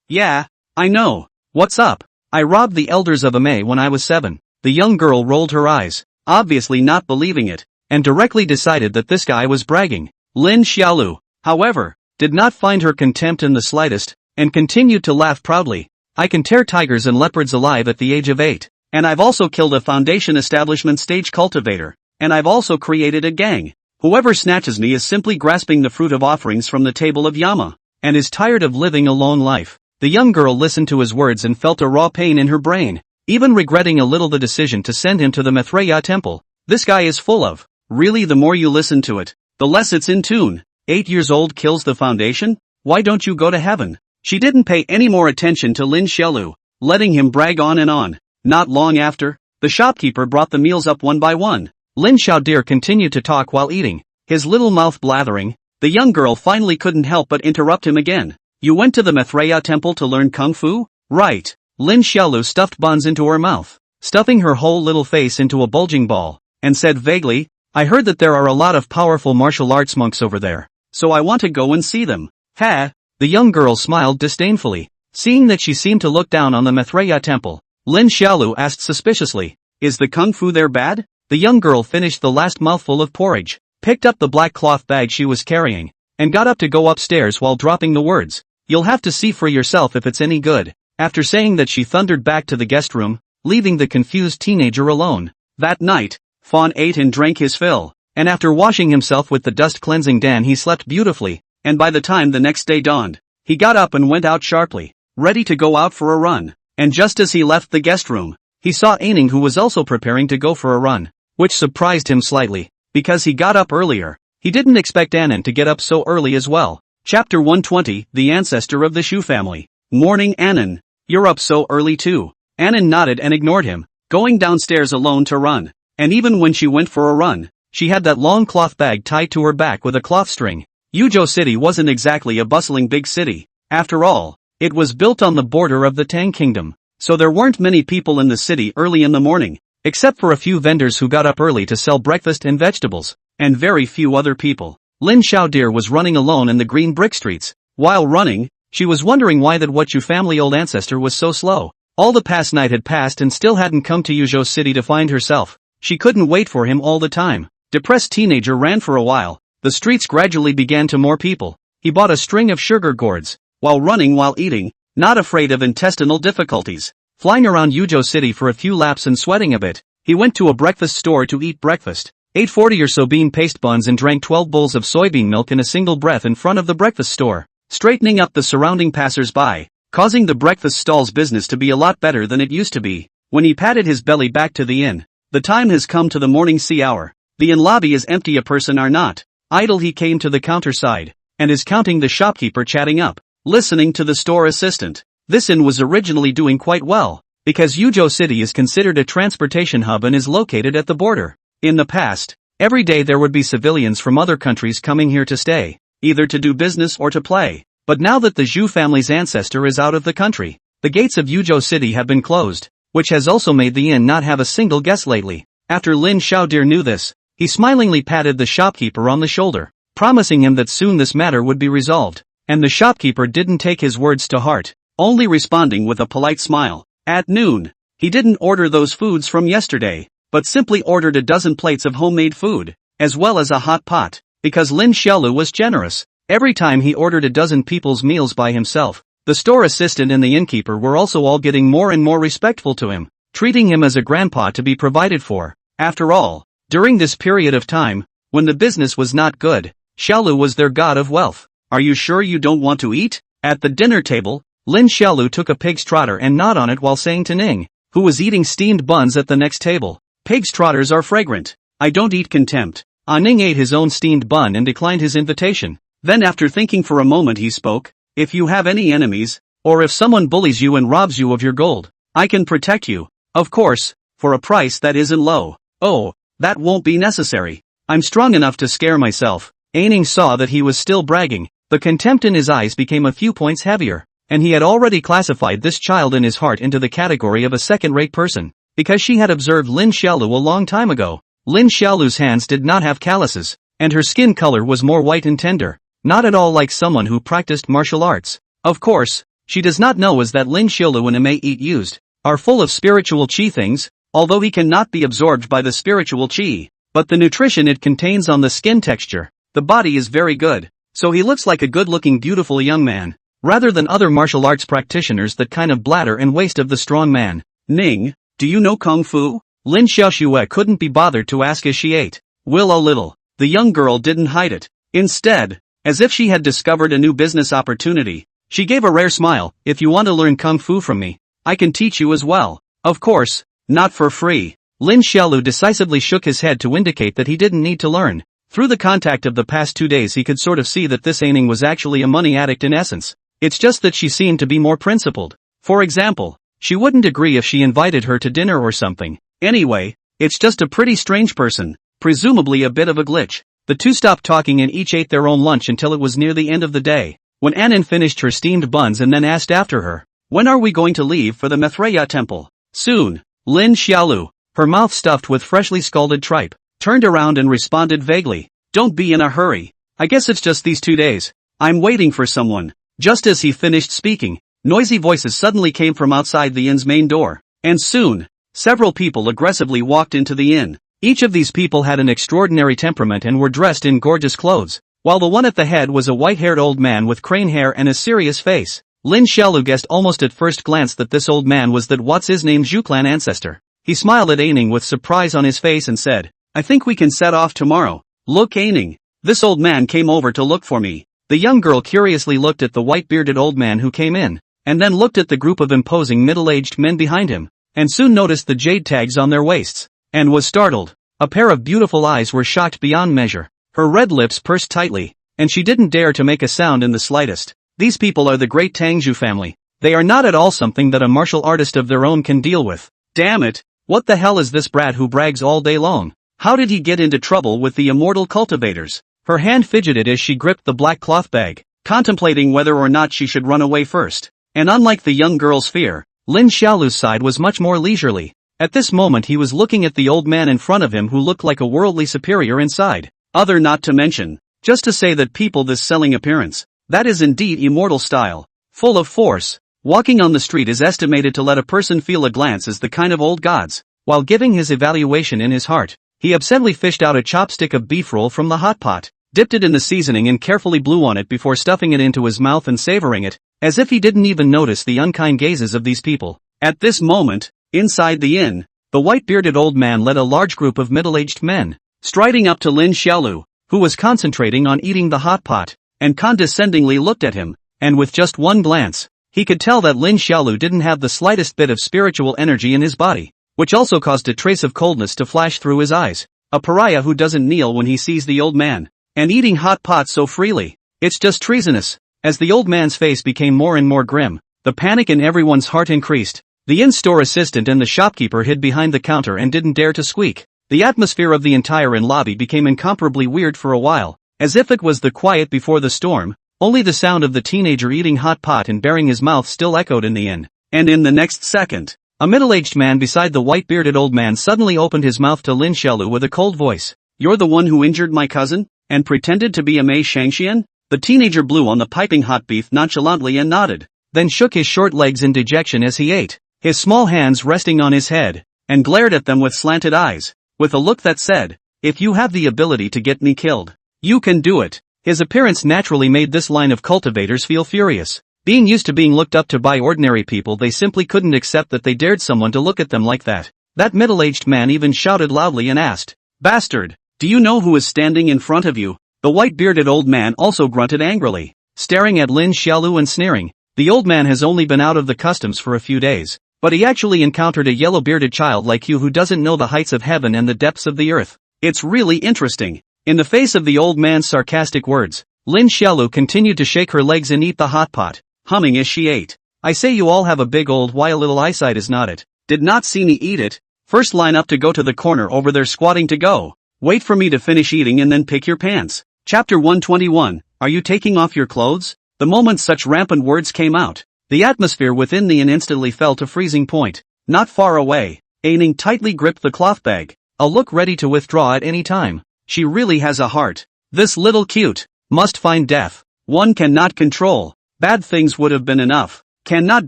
Yeah, I know. What's up? I robbed the elders of Ame when I was 7. The young girl rolled her eyes, obviously not believing it, and directly decided that this guy was bragging. Lin Xiaolu, however, did not find her contempt in the slightest, and continued to laugh proudly. I can tear tigers and leopards alive at the age of 8, and I've also killed a Foundation establishment stage cultivator, and I've also created a gang. Whoever snatches me is simply grasping the fruit of offerings from the table of Yama, and is tired of living a lone life. The young girl listened to his words and felt a raw pain in her brain, even regretting a little the decision to send him to the Manhwa temple. This guy is full of. Really, the more you listen to it, the less it's in tune. 8 years old kills the Foundation? Why don't you go to heaven? She didn't pay any more attention to Lin Xiaolu, letting him brag on and on. Not long after, the shopkeeper brought the meals up one by one. Lin Xiaodir continued to talk while eating, his little mouth blathering. The young girl finally couldn't help but interrupt him again. You went to the Manhwa temple to learn kung fu? Right. Lin Xiaolu stuffed buns into her mouth, stuffing her whole little face into a bulging ball, and said vaguely, I heard that there are a lot of powerful martial arts monks over there, so I want to go and see them. Ha! The young girl smiled disdainfully, seeing that she seemed to look down on the Manhwa temple. Lin Xiaolu asked suspiciously, is the kung fu there bad? The young girl finished the last mouthful of porridge, picked up the black cloth bag she was carrying, and got up to go upstairs while dropping the words, you'll have to see for yourself if it's any good. After saying that, she thundered back to the guest room, leaving the confused teenager alone. That night, Fawn ate and drank his fill, and after washing himself with the dust-cleansing Dan, he slept beautifully, and by the time the next day dawned, he got up and went out sharply, ready to go out for a run. And just as he left the guest room, he saw Aining, who was also preparing to go for a run, which surprised him slightly, because he got up earlier. He didn't expect Anan to get up so early as well. Chapter 120, the ancestor of the Shu family. Morning, Anan. You're up so early too. Anan nodded and ignored him, going downstairs alone to run. And even when she went for a run, she had that long cloth bag tied to her back with a cloth string. Yuzhou City wasn't exactly a bustling big city. After all, it was built on the border of the Tang Kingdom, so there weren't many people in the city early in the morning, except for a few vendors who got up early to sell breakfast and vegetables, and very few other people. Lin Xiaodir was running alone in the green brick streets. While running, she was wondering why that Wuchu family old ancestor was so slow. All the past night had passed and still hadn't come to Yuzhou City to find herself. She couldn't wait for him all the time. Depressed teenager ran for a while. The streets gradually began to more people. He bought a string of sugar gourds, while running while eating, not afraid of intestinal difficulties. Flying around Yuzhou City for a few laps and sweating a bit, he went to a breakfast store to eat breakfast. Ate 40 or so bean paste buns and drank 12 bowls of soybean milk in a single breath in front of the breakfast store, straightening up the surrounding passers-by, causing the breakfast stall's business to be a lot better than it used to be. When he patted his belly back to the inn, the time has come to the morning tea hour. The inn lobby is empty, a person are not idle. He came to the counter side, and is counting the shopkeeper chatting up, listening to the store assistant. This inn was originally doing quite well, because Yuzhou City is considered a transportation hub and is located at the border. In the past, every day there would be civilians from other countries coming here to stay, either to do business or to play. But now that the Zhu family's ancestor is out of the country, the gates of Yuzhou City have been closed, which has also made the inn not have a single guest lately. After Lin Xiaodir knew this, he smilingly patted the shopkeeper on the shoulder, promising him that soon this matter would be resolved. And the shopkeeper didn't take his words to heart, only responding with a polite smile. At noon, he didn't order those foods from yesterday. but simply ordered a dozen plates of homemade food, as well as a hot pot, because Lin Xiaolu was generous. Every time he ordered a dozen people's meals by himself, the store assistant and the innkeeper were also all getting more and more respectful to him, treating him as a grandpa to be provided for. After all, during this period of time, when the business was not good, Xiaolu was their god of wealth. Are you sure you don't want to eat? At the dinner table, Lin Xiaolu took a pig's trotter and gnawed on it while saying to Ning, who was eating steamed buns at the next table, "Pig's trotters are fragrant. I don't eat contempt." Ning ate his own steamed bun and declined his invitation. Then after thinking for a moment he spoke, "If you have any enemies, or if someone bullies you and robs you of your gold, I can protect you. Of course, for a price that isn't low." "Oh, that won't be necessary. I'm strong enough to scare myself." Ning saw that he was still bragging. The contempt in his eyes became a few points heavier, and he had already classified this child in his heart into the category of a second-rate person, because she had observed Lin Xiaolu a long time ago. Lin Xiaolu's hands did not have calluses, and her skin color was more white and tender, not at all like someone who practiced martial arts. Of course, she does not know is that Lin Xiaolu and May eat used, are full of spiritual qi things, although he cannot be absorbed by the spiritual qi, but the nutrition it contains on the skin texture, the body is very good, so he looks like a good-looking beautiful young man, rather than other martial arts practitioners that kind of bladder and waist of the strong man. "Ning, do you know Kung Fu?" Lin Xiaoxue couldn't be bothered to ask as she ate. "Will a little." The young girl didn't hide it. Instead, as if she had discovered a new business opportunity, she gave a rare smile. "If you want to learn Kung Fu from me, I can teach you as well. Of course, not for free." Lin Xiaolu decisively shook his head to indicate that he didn't need to learn. Through the contact of the past 2 days he could sort of see that this Ning was actually a money addict in essence. It's just that she seemed to be more principled. For example, she wouldn't agree if she invited her to dinner or something. Anyway, it's just a pretty strange person, presumably a bit of a glitch. The two stopped talking and each ate their own lunch until it was near the end of the day, when Annan finished her steamed buns and then asked after her, "When are we going to leave for the Manhwa temple?" "Soon." Lin Xiaolu, her mouth stuffed with freshly scalded tripe, turned around and responded vaguely, "Don't be in a hurry. I guess it's just these 2 days. I'm waiting for someone." Just as he finished speaking, noisy voices suddenly came from outside the inn's main door, and soon, several people aggressively walked into the inn. Each of these people had an extraordinary temperament and were dressed in gorgeous clothes, while the one at the head was a white-haired old man with crane hair and a serious face. Lin Xiaolu guessed almost at first glance that this old man was that what's-his-name Zhu clan ancestor. He smiled at Aining with surprise on his face and said, "I think we can set off tomorrow." "Look, Aining, this old man came over to look for me." The young girl curiously looked at the white-bearded old man who came in, and then looked at the group of imposing middle-aged men behind him, and soon noticed the jade tags on their waists, and was startled. A pair of beautiful eyes were shocked beyond measure. Her red lips pursed tightly, and she didn't dare to make a sound in the slightest. These people are the great Tangzhou family. They are not at all something that a martial artist of their own can deal with. Damn it, what the hell is this brat who brags all day long? How did he get into trouble with the immortal cultivators? Her hand fidgeted as she gripped the black cloth bag, contemplating whether or not she should run away first. And unlike the young girl's fear, Lin Xiaolu's side was much more leisurely. At this moment he was looking at the old man in front of him who looked like a worldly superior inside. Other not to mention, just to say that people this selling appearance, that is indeed immortal style, full of force. Walking on the street is estimated to let a person feel a glance as the kind of old gods. While giving his evaluation in his heart, he absently fished out a chopstick of beef roll from the hot pot, dipped it in the seasoning and carefully blew on it before stuffing it into his mouth and savoring it, as if he didn't even notice the unkind gazes of these people. At this moment, inside the inn, the white-bearded old man led a large group of middle-aged men, striding up to Lin Xiaolu, who was concentrating on eating the hot pot, and condescendingly looked at him, and with just one glance, he could tell that Lin Xiaolu didn't have the slightest bit of spiritual energy in his body, which also caused a trace of coldness to flash through his eyes. A pariah who doesn't kneel when he sees the old man, and eating hot pots so freely. It's just treasonous. As the old man's face became more and more grim, the panic in everyone's heart increased. The in-store assistant and the shopkeeper hid behind the counter and didn't dare to squeak. The atmosphere of the entire inn lobby became incomparably weird for a while, as if it was the quiet before the storm. Only the sound of the teenager eating hot pot and baring his mouth still echoed in the inn. And in the next second, a middle-aged man beside the white-bearded old man suddenly opened his mouth to Lin Xiaolu with a cold voice. "You're the one who injured my cousin, and pretended to be a Mei Shangxian?" The teenager blew on the piping hot beef nonchalantly and nodded, then shook his short legs in dejection as he ate, his small hands resting on his head. and glared at them with slanted eyes, with a look that said, "If you have the ability to get me killed, you can do it." His appearance naturally made this line of cultivators feel furious. Being used to being looked up to by ordinary people, they simply couldn't accept that they dared someone to look at them like that. That middle-aged man even shouted loudly and asked, "Bastard, do you know who is standing in front of you?" The white-bearded old man also grunted angrily, staring at Lin Xiaolu and sneering. The old man has only been out of the customs for a few days, but he actually encountered a yellow-bearded child like you who doesn't know the heights of heaven and the depths of the earth. It's really interesting. In the face of the old man's sarcastic words, Lin Xiaolu continued to shake her legs and eat the hot pot, humming as she ate. "I say you all have a big old why a little eyesight is not it. Did not see me eat it. First line up to go to the corner over there squatting to go. Wait for me to finish eating and then pick your pants." Chapter 121, Are you taking off your clothes? The moment such rampant words came out, the atmosphere within the inn instantly fell to freezing point. Not far away, Aining tightly gripped the cloth bag, a look ready to withdraw at any time. She really has a heart. This little cute must find death. One cannot control. Bad things would have been enough. Cannot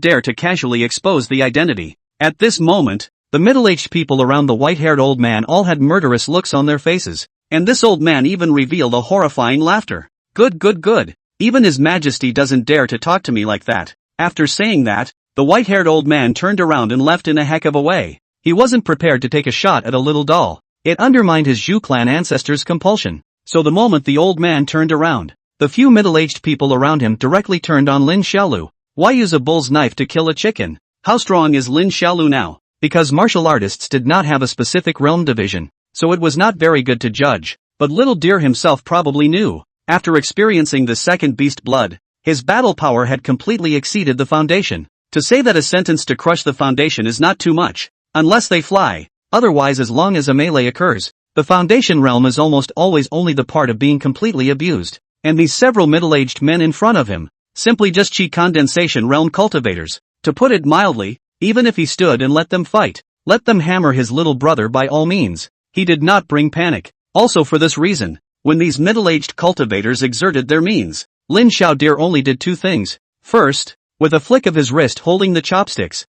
dare to casually expose the identity. At this moment, the middle-aged people around the white-haired old man all had murderous looks on their faces, and this old man even revealed a horrifying laughter. Good. Even His Majesty doesn't dare to talk to me like that. After saying that, the white-haired old man turned around and left in a heck of a way. He wasn't prepared to take a shot at a little doll. It undermined his Zhu clan ancestors' compulsion. So the moment the old man turned around, the few middle-aged people around him directly turned on Lin Xiaolu. Why use a bull's knife to kill a chicken? How strong is Lin Xiaolu now? Because martial artists did not have a specific realm division, so it was not very good to judge, but Little Deer himself probably knew. After experiencing the second beast blood, his battle power had completely exceeded the foundation. To say that a sentence to crush the foundation is not too much, unless they fly. Otherwise, as long as a melee occurs, the foundation realm is almost always only the part of being completely abused. And these several middle-aged men in front of him, simply just chi condensation realm cultivators. To put it mildly, even if he stood and let them fight, let them hammer his little brother by all means. He did not bring panic. Also for this reason, when these middle-aged cultivators exerted their means, Lin Xiaodir only did two things. First, with a flick of his wrist holding the chopsticks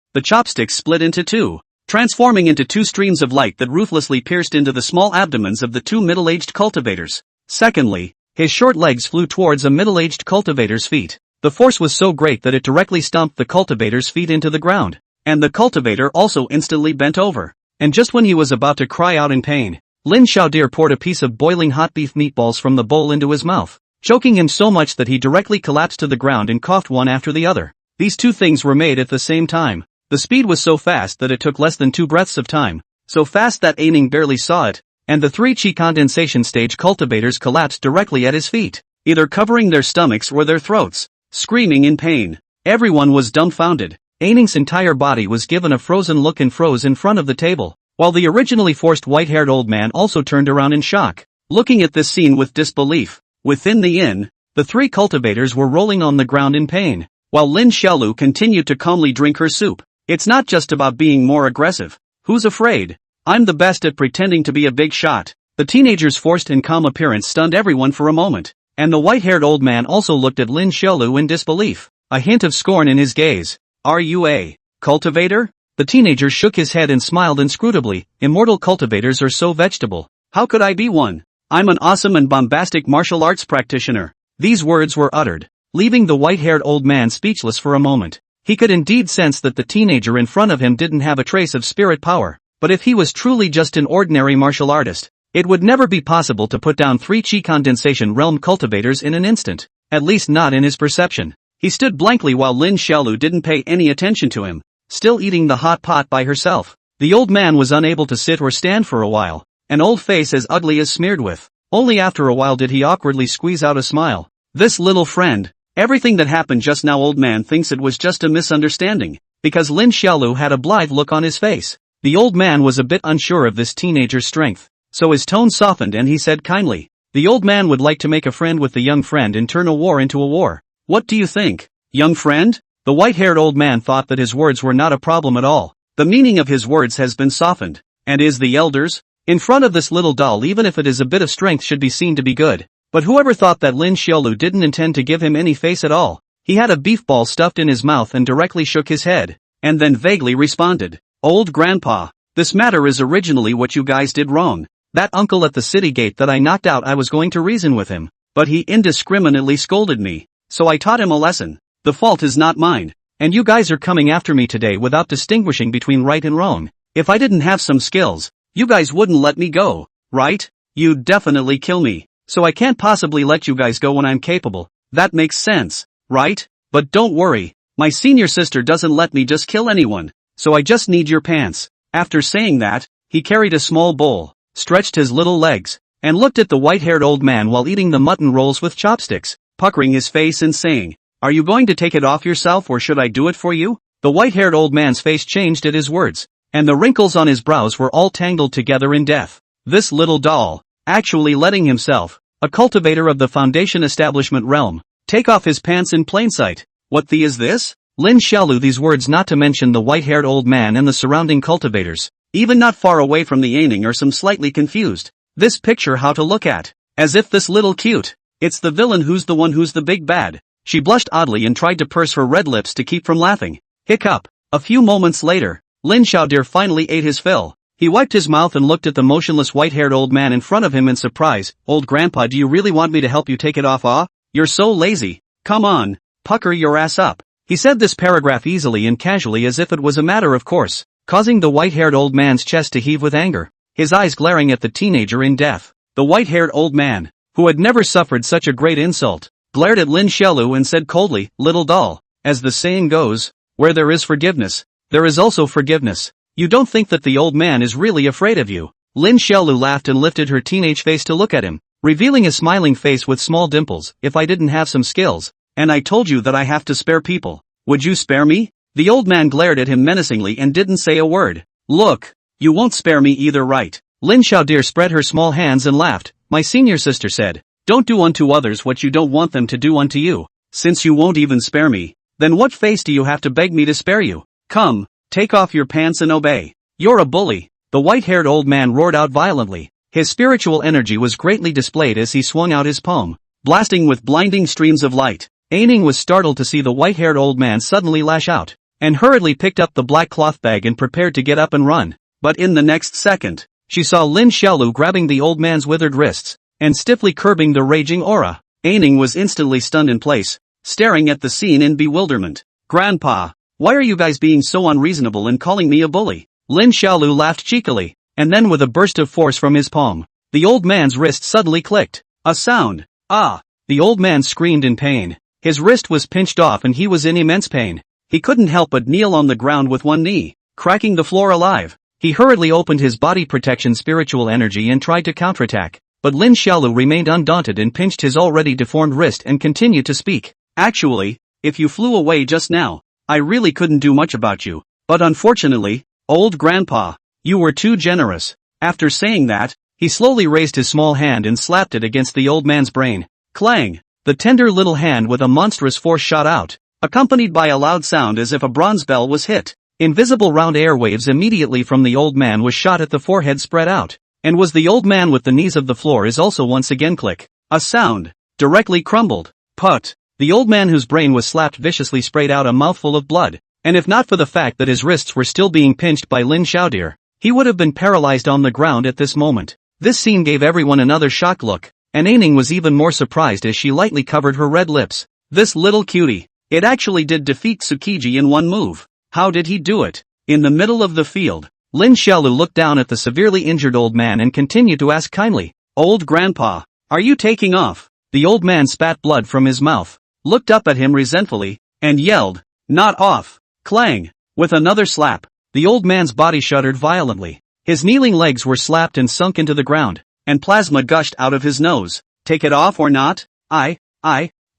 split into two, transforming into two streams of light that ruthlessly pierced into the small abdomens of the two middle-aged cultivators. Secondly, his short legs flew towards a middle-aged cultivator's feet. The force was so great that it directly stomped the cultivator's feet into the ground, and the cultivator also instantly bent over. And just when he was about to cry out in pain, Lin Xiaodir poured a piece of boiling hot beef meatballs from the bowl into his mouth, choking him so much that he directly collapsed to the ground and coughed one after the other. These two things were made at the same time. The speed was so fast that it took less than 2 breaths of time, so fast that Aining barely saw it, and the 3 chi condensation stage cultivators collapsed directly at his feet, either covering their stomachs or their throats, screaming in pain. Everyone was dumbfounded. Aining's entire body was given a frozen look and froze in front of the table, while the originally forced white-haired old man also turned around in shock, looking at this scene with disbelief. Within the inn, the 3 cultivators were rolling on the ground in pain, while Lin Xiaolu continued to calmly drink her soup. It's not just about being more aggressive. Who's afraid? I'm the best at pretending to be a big shot. The teenager's forced and calm appearance stunned everyone for a moment, and the white-haired old man also looked at Lin Xiaolu in disbelief, a hint of scorn in his gaze. Are you a cultivator? The teenager shook his head and smiled inscrutably. Immortal cultivators are so vegetable. How could I be one? I'm an awesome and bombastic martial arts practitioner. These words were uttered, leaving the white-haired old man speechless for a moment. He could indeed sense that the teenager in front of him didn't have a trace of spirit power, but if he was truly just an ordinary martial artist, it would never be possible to put down 3 chi condensation realm cultivators in an instant, at least not in his perception. He stood blankly while Lin Xiaolu didn't pay any attention to him, still eating the hot pot by herself. The old man was unable to sit or stand for a while, an old face as ugly as smeared with. Only after a while did he awkwardly squeeze out a smile. This little friend. Everything that happened just now, old man thinks it was just a misunderstanding, because Lin Xiaolu had a blithe look on his face. The old man was a bit unsure of this teenager's strength, so his tone softened and he said kindly, the old man would like to make a friend with the young friend and turn a war into a war. What do you think, young friend? The white-haired old man thought that his words were not a problem at all. The meaning of his words has been softened, and is the elders? In front of this little doll, even if it is a bit of strength, should be seen to be good. But whoever thought that Lin Xiaolu didn't intend to give him any face at all? He had a beef ball stuffed in his mouth and directly shook his head, and then vaguely responded, Old grandpa, This matter is originally what you guys did wrong. That uncle at the city gate that I knocked out, I was going to reason with him, but he indiscriminately scolded me, so I taught him a lesson. The fault is not mine. And you guys are coming after me today without distinguishing between right and wrong. If I didn't have some skills, you guys wouldn't let me go, right? You'd definitely kill me. So I can't possibly let you guys go when I'm capable. That makes sense, right? But don't worry, my senior sister doesn't let me just kill anyone, so I just need your pants. After saying that, he carried a small bowl, stretched his little legs, and looked at the white-haired old man while eating the mutton rolls with chopsticks, puckering his face and saying, "Are you going to take it off yourself or should I do it for you?" The white-haired old man's face changed at his words, and the wrinkles on his brows were all tangled together in death. This little doll, actually letting himself, a cultivator of the Foundation establishment realm, take off his pants in plain sight. What the is this? Lin Xiaolu, these words not to mention the white-haired old man and the surrounding cultivators, even not far away from the Aining, are some slightly confused. This picture how to look at, as if this little cute, it's the villain who's the big bad. She blushed oddly and tried to purse her red lips to keep from laughing. Hiccup. A few moments later, Lin Xiaodir finally ate his fill. He wiped his mouth and looked at the motionless white-haired old man in front of him in surprise. "Old grandpa, do you really want me to help you take it off? You're so lazy. Come on, pucker your ass up." He said this paragraph easily and casually as if it was a matter of course, causing the white-haired old man's chest to heave with anger, his eyes glaring at the teenager in death. The white-haired old man, who had never suffered such a great insult, glared at Lin Xiaolu and said coldly, "Little doll, as the saying goes, where there is forgiveness, there is also forgiveness. You don't think that the old man is really afraid of you?" Lin Xiaolu laughed and lifted her teenage face to look at him, revealing a smiling face with small dimples. "If I didn't have some skills, and I told you that I have to spare people, would you spare me?" The old man glared at him menacingly and didn't say a word. "Look, you won't spare me either, right?" Lin Xiaodir spread her small hands and laughed. "My senior sister said, don't do unto others what you don't want them to do unto you. Since you won't even spare me, then what face do you have to beg me to spare you? Come, take off your pants and obey. You're a bully." The white-haired old man roared out violently. His spiritual energy was greatly displayed as he swung out his palm, blasting with blinding streams of light. Aining was startled to see the white-haired old man suddenly lash out, and hurriedly picked up the black cloth bag and prepared to get up and run. But in the next second, she saw Lin Xiaolu grabbing the old man's withered wrists, and stiffly curbing the raging aura. Aining was instantly stunned in place, staring at the scene in bewilderment. "Grandpa, why are you guys being so unreasonable and calling me a bully?" Lin Xiaolu laughed cheekily, and then with a burst of force from his palm, the old man's wrist suddenly clicked. A sound. "Ah!" The old man screamed in pain. His wrist was pinched off and he was in immense pain. He couldn't help but kneel on the ground with one knee, cracking the floor alive. He hurriedly opened his body protection spiritual energy and tried to counterattack, but Lin Xiaolu remained undaunted and pinched his already deformed wrist and continued to speak. "Actually, if you flew away just now, I really couldn't do much about you, but unfortunately, old grandpa, you were too generous." After saying that, he slowly raised his small hand and slapped it against the old man's brain. Clang! The tender little hand with a monstrous force shot out, accompanied by a loud sound as if a bronze bell was hit. Invisible round airwaves immediately from the old man was shot at the forehead spread out, and was the old man with the knees of the floor is also once again click. A sound, directly crumbled. Put! The old man whose brain was slapped viciously sprayed out a mouthful of blood, and if not for the fact that his wrists were still being pinched by Lin Xiaodir, he would have been paralyzed on the ground at this moment. This scene gave everyone another shocked look, and Aining was even more surprised as she lightly covered her red lips. This little cutie, it actually did defeat Tsukiji in one move. How did he do it? In the middle of the field, Lin Xiaolu looked down at the severely injured old man and continued to ask kindly, "Old grandpa, are you taking off?" The old man spat blood from his mouth, looked up at him resentfully, and yelled, "Not off!" Clang! With another slap, the old man's body shuddered violently. His kneeling legs were slapped and sunk into the ground, and plasma gushed out of his nose. "Take it off or not?" I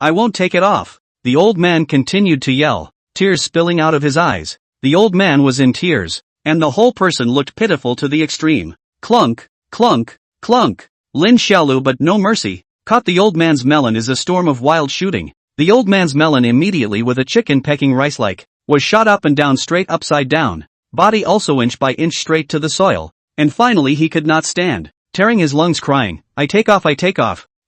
won't take it off." The old man continued to yell, tears spilling out of his eyes. The old man was in tears, and the whole person looked pitiful to the extreme. Clunk, clunk, clunk. Lin Xiaolu, but no mercy, caught the old man's melon as a storm of wild shooting. The old man's melon immediately, with a chicken pecking rice-like, was shot up and down, straight upside down, body also inch by inch straight to the soil, and finally he could not stand, tearing his lungs, crying, I take off,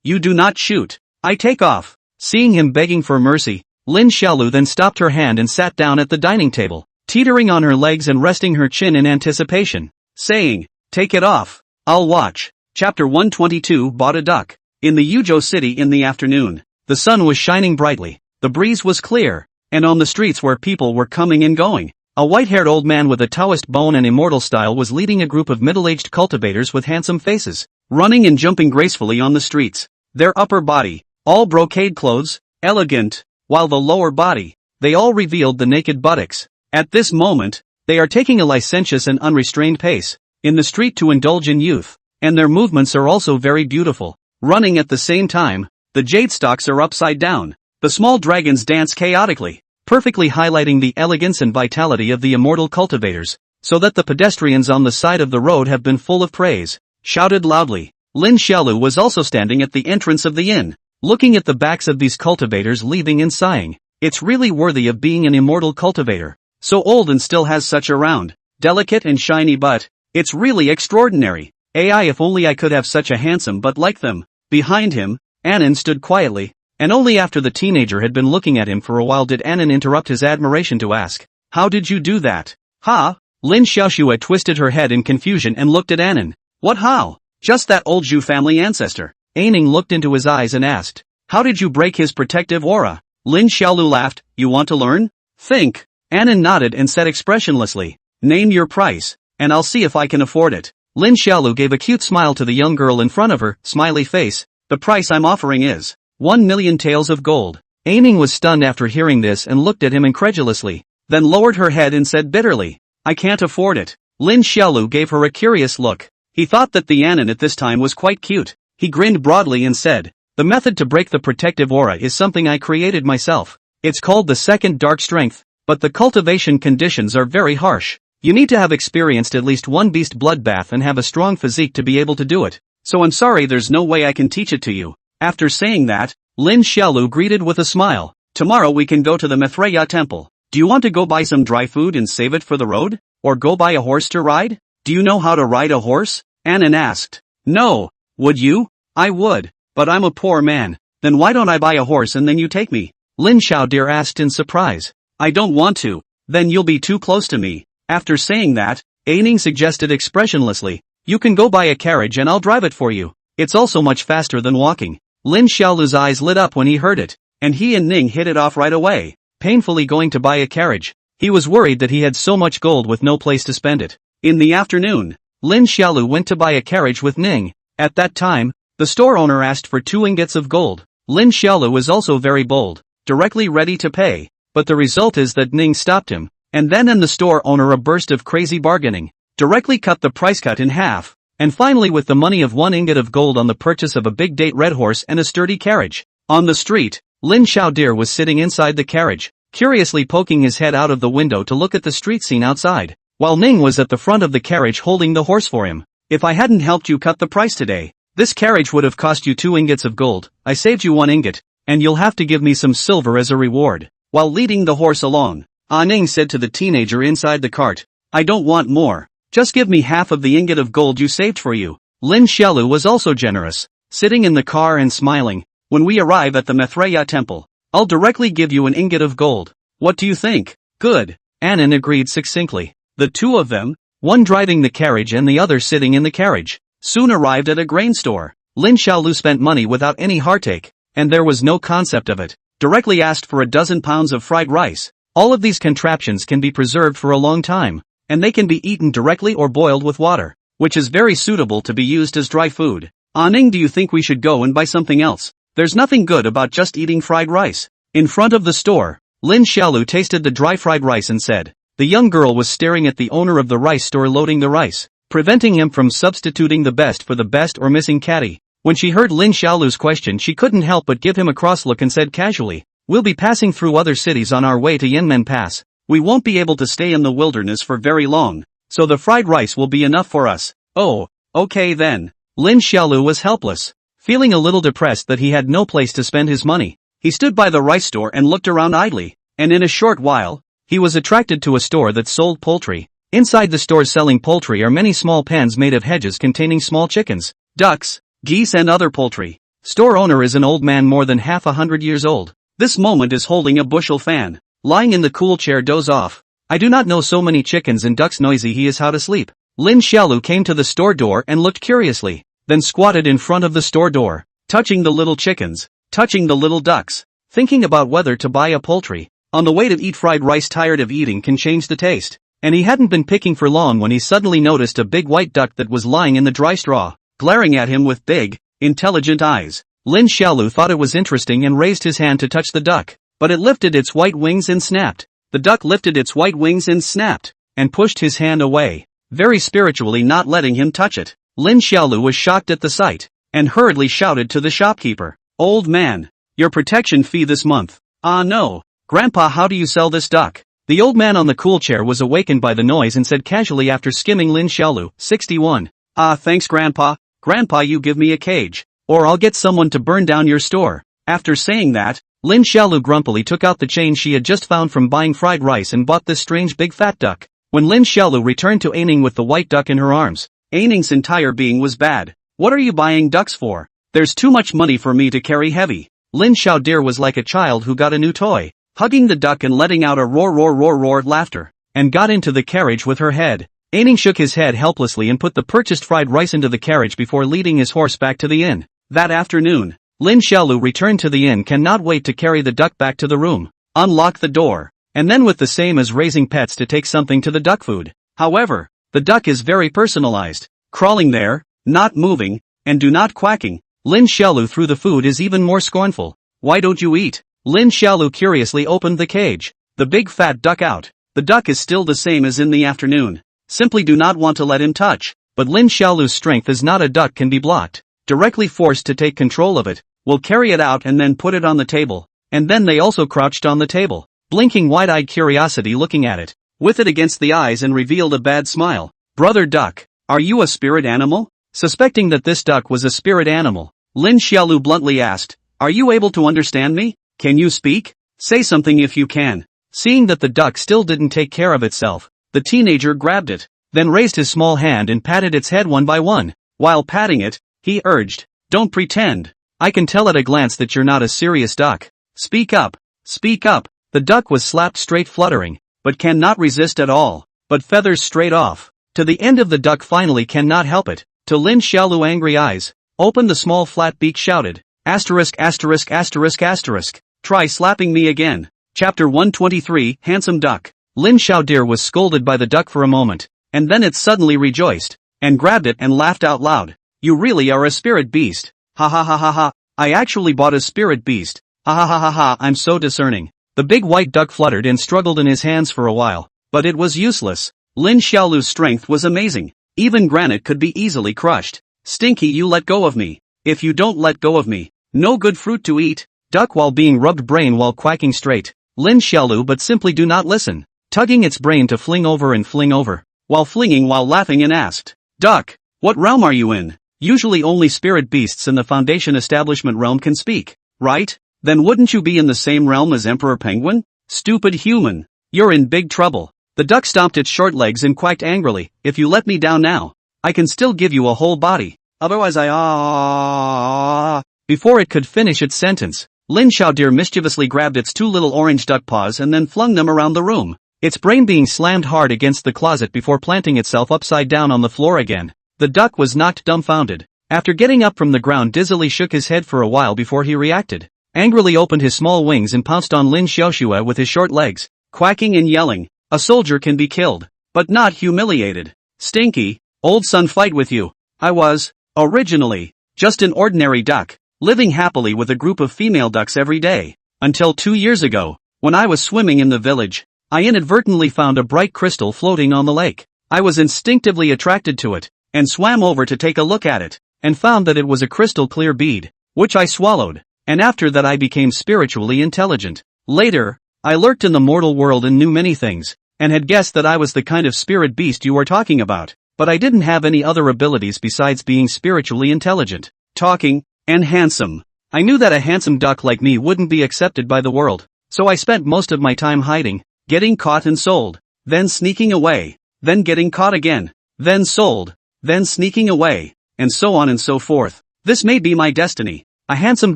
you do not shoot, I take off." Seeing him begging for mercy, Lin Xiaolu then stopped her hand and sat down at the dining table, teetering on her legs and resting her chin in anticipation. saying, "Take it off. I'll watch." Chapter 122 Bought a duck. In the Yuzhou city in the afternoon, the sun was shining brightly, the breeze was clear, and on the streets where people were coming and going, a white-haired old man with a Taoist bone and immortal style was leading a group of middle-aged cultivators with handsome faces, running and jumping gracefully on the streets. Their upper body, all brocade clothes, elegant, while the lower body, they all revealed the naked buttocks. At this moment, they are taking a licentious and unrestrained pace in the street to indulge in youth, and their movements are also very beautiful. Running at the same time, the jade stalks are upside down. The small dragons dance chaotically, perfectly highlighting the elegance and vitality of the immortal cultivators, so that the pedestrians on the side of the road have been full of praise, shouted loudly. Lin Xiaolu was also standing at the entrance of the inn, looking at the backs of these cultivators leaving and sighing. It's really worthy of being an immortal cultivator, so old and still has such a round, delicate and shiny butt. It's really extraordinary. AI, if only I could have such a handsome butt like them. Behind him, Anan stood quietly, and only after the teenager had been looking at him for a while did Anan interrupt his admiration to ask, "How did you do that?" "Ha?" Lin Xiaoxue twisted her head in confusion and looked at Anan. "What how?" "Just that old Zhu family ancestor." Aning looked into his eyes and asked, "How did you break his protective aura?" Lin Xiaolu laughed. "You want to learn?" "Think." Anan nodded and said expressionlessly, "Name your price, and I'll see if I can afford it." Lin Xiaolu gave a cute smile to the young girl in front of her, smiley face. "The price I'm offering is 1,000,000 taels of gold." Aning was stunned after hearing this and looked at him incredulously, then lowered her head and said bitterly, "I can't afford it." Lin Xiaolu gave her a curious look. He thought that the Anan at this time was quite cute. He grinned broadly and said, "The method to break the protective aura is something I created myself. It's called the second dark strength, but the cultivation conditions are very harsh. You need to have experienced at least one beast bloodbath and have a strong physique to be able to do it. So I'm sorry there's no way I can teach it to you." After saying that, Lin Xiaolu greeted with a smile. "Tomorrow we can go to the Manhwa temple. Do you want to go buy some dry food and save it for the road? Or go buy a horse to ride?" "Do you know how to ride a horse?" Anan asked. "No." "Would you?" "I would, but I'm a poor man." "Then why don't I buy a horse and then you take me?" Lin Xiaodir asked in surprise. "I don't want to. Then you'll be too close to me." After saying that, Aning suggested expressionlessly, "You can go buy a carriage and I'll drive it for you. It's also much faster than walking." Lin Xiaolu's eyes lit up when he heard it, and he and Ning hit it off right away, painfully going to buy a carriage. He was worried that he had so much gold with no place to spend it. In the afternoon, Lin Xiaolu went to buy a carriage with Ning. At that time, the store owner asked for 2 ingots of gold. Lin Xiaolu was also very bold, directly ready to pay, but the result is that Ning stopped him. And then the store owner a burst of crazy bargaining, directly cut the price cut in half, and finally with the money of 1 ingot of gold on the purchase of a big date red horse and a sturdy carriage. On the street, Lin Xiaodir was sitting inside the carriage, curiously poking his head out of the window to look at the street scene outside, while Ning was at the front of the carriage holding the horse for him. "If I hadn't helped you cut the price today, this carriage would have cost you 2 ingots of gold. I saved you 1 ingot, and you'll have to give me some silver as a reward." While leading the horse along, Aning said to the teenager inside the cart, "I don't want more. Just give me half of the ingot of gold you saved for you." Lin Xiaolu was also generous, sitting in the car and smiling. "When we arrive at the Manhwa temple, I'll directly give you an ingot of gold. What do you think?" "Good," Anan agreed succinctly. The two of them, one driving the carriage and the other sitting in the carriage, soon arrived at a grain store. Lin Xiaolu spent money without any heartache, and there was no concept of it. Directly asked for a dozen pounds of fried rice. All of these contraptions can be preserved for a long time, and they can be eaten directly or boiled with water, which is very suitable to be used as dry food. "Aning, do you think we should go and buy something else? There's nothing good about just eating fried rice." In front of the store, Lin Xiaolu tasted the dry fried rice and said. The young girl was staring at the owner of the rice store loading the rice, preventing him from substituting the best for the best or missing caddy. When she heard Lin Xiaolu's question, she couldn't help but give him a cross look and said casually, "We'll be passing through other cities on our way to Yanmen Pass. We won't be able to stay in the wilderness for very long, so the fried rice will be enough for us." "Oh, okay then." Lin Xiaolu was helpless, feeling a little depressed that he had no place to spend his money. He stood by the rice store and looked around idly, and in a short while, he was attracted to a store that sold poultry. Inside the store selling poultry are many small pens made of hedges containing small chickens, ducks, geese and other poultry. Store owner is an old man more than half 100 years old. This moment is holding a bushel fan, lying in the cool chair doze off. "I do not know so many chickens and ducks noisy he is how to sleep." Lin Xiaolu came to the store door and looked curiously, then squatted in front of the store door, touching the little chickens, touching the little ducks, thinking about whether to buy a poultry. On the way to eat fried rice, tired of eating can change the taste. And he hadn't been picking for long when he suddenly noticed a big white duck that was lying in the dry straw, glaring at him with big, intelligent eyes. Lin Xiaolu thought it was interesting and raised his hand to touch the duck, but it lifted its white wings and snapped. The duck lifted its white wings and snapped, and pushed his hand away, very spiritually not letting him touch it. Lin Xiaolu was shocked at the sight, and hurriedly shouted to the shopkeeper, "Old man, your protection fee this month." "Ah no, Grandpa, how do you sell this duck?" The old man on the cool chair was awakened by the noise and said casually after skimming Lin Xiaolu, 61. "Ah, thanks Grandpa. Grandpa, you give me a cage, or I'll get someone to burn down your store." After saying that, Lin Xiaolu grumpily took out the change she had just found from buying fried rice and bought this strange big fat duck. When Lin Xiaolu returned to Aining with the white duck in her arms, Aining's entire being was bad. "What are you buying ducks for? There's too much money for me to carry heavy." Lin Xiaodir was like a child who got a new toy, hugging the duck and letting out a roar laughter, and got into the carriage with her head. Aining shook his head helplessly and put the purchased fried rice into the carriage before leading his horse back to the inn. That afternoon, Lin Xiaolu returned to the inn, cannot wait to carry the duck back to the room, unlock the door, and then with the same as raising pets to take something to the duck food. However, the duck is very personalized, crawling there, not moving, and do not quacking. Lin Xiaolu through the food is even more scornful. "Why don't you eat?" Lin Xiaolu curiously opened the cage, the big fat duck out. The duck is still the same as in the afternoon, simply do not want to let him touch. But Lin Xiaolu's strength is not a duck can be blocked, directly forced to take control of it, will carry it out and then put it on the table. And then they also crouched on the table, blinking wide-eyed curiosity looking at it, with it against the eyes, and revealed a bad smile. "Brother duck, are you a spirit animal?" Suspecting that this duck was a spirit animal, Lin Xiaolu bluntly asked, "Are you able to understand me? Can you speak? Say something if you can." Seeing that the duck still didn't take care of itself, the teenager grabbed it, then raised his small hand and patted its head one by one. While patting it, he urged, "Don't pretend. I can tell at a glance that you're not a serious duck. Speak up. Speak up." The duck was slapped straight, fluttering, but cannot resist at all, but feathers straight off. To the end of the duck finally cannot help it. To Lin Xiaolu angry eyes, opened the small flat beak, shouted, "Asterisk asterisk asterisk asterisk. Try slapping me again." Chapter 123, Handsome Duck. Lin Xiaodir was scolded by the duck for a moment, and then it suddenly rejoiced, and grabbed it and laughed out loud. "You really are a spirit beast. Ha ha ha ha ha. I actually bought a spirit beast. Ha ha ha ha ha, I'm so discerning." The big white duck fluttered and struggled in his hands for a while, but it was useless. Lin Xiaolu's strength was amazing. Even granite could be easily crushed. "Stinky, you let go of me. If you don't let go of me, no good fruit to eat." Duck while being rubbed brain while quacking straight. Lin Xiaolu but simply do not listen, tugging its brain to fling over and fling over, while flinging while laughing, and asked, "Duck, what realm are you in? Usually only spirit beasts in the Foundation establishment realm can speak, right? Then wouldn't you be in the same realm as Emperor Penguin? Stupid human. You're in big trouble." The duck stomped its short legs and quacked angrily, "If you let me down now, I can still give you a whole body. Otherwise I Before it could finish its sentence, Lin Xiaodir mischievously grabbed its two little orange duck paws and then flung them around the room, its brain being slammed hard against the closet before planting itself upside down on the floor again. The duck was knocked dumbfounded. After getting up from the ground, dizzily shook his head for a while before he reacted. Angrily opened his small wings and pounced on Lin Xiaoxue with his short legs, quacking and yelling. "A soldier can be killed, but not humiliated. Stinky, old son, fight with you. I was, originally, just an ordinary duck, living happily with a group of female ducks every day, until 2 years ago, when I was swimming in the village, I inadvertently found a bright crystal floating on the lake. I was instinctively attracted to it, and swam over to take a look at it, and found that it was a crystal clear bead, which I swallowed, and after that I became spiritually intelligent. Later, I lurked in the mortal world and knew many things, and had guessed that I was the kind of spirit beast you are talking about, but I didn't have any other abilities besides being spiritually intelligent, talking, and handsome. I knew that a handsome duck like me wouldn't be accepted by the world, so I spent most of my time hiding, getting caught and sold, then sneaking away, then getting caught again, then sold, then sneaking away, and so on and so forth. This may be my destiny, a handsome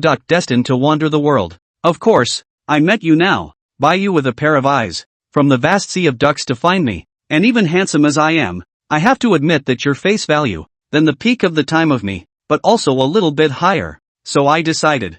duck destined to wander the world. Of course, I met you now, by you with a pair of eyes, from the vast sea of ducks to find me, and even handsome as I am, I have to admit that your face value, then the peak of the time of me, but also a little bit higher. So I decided,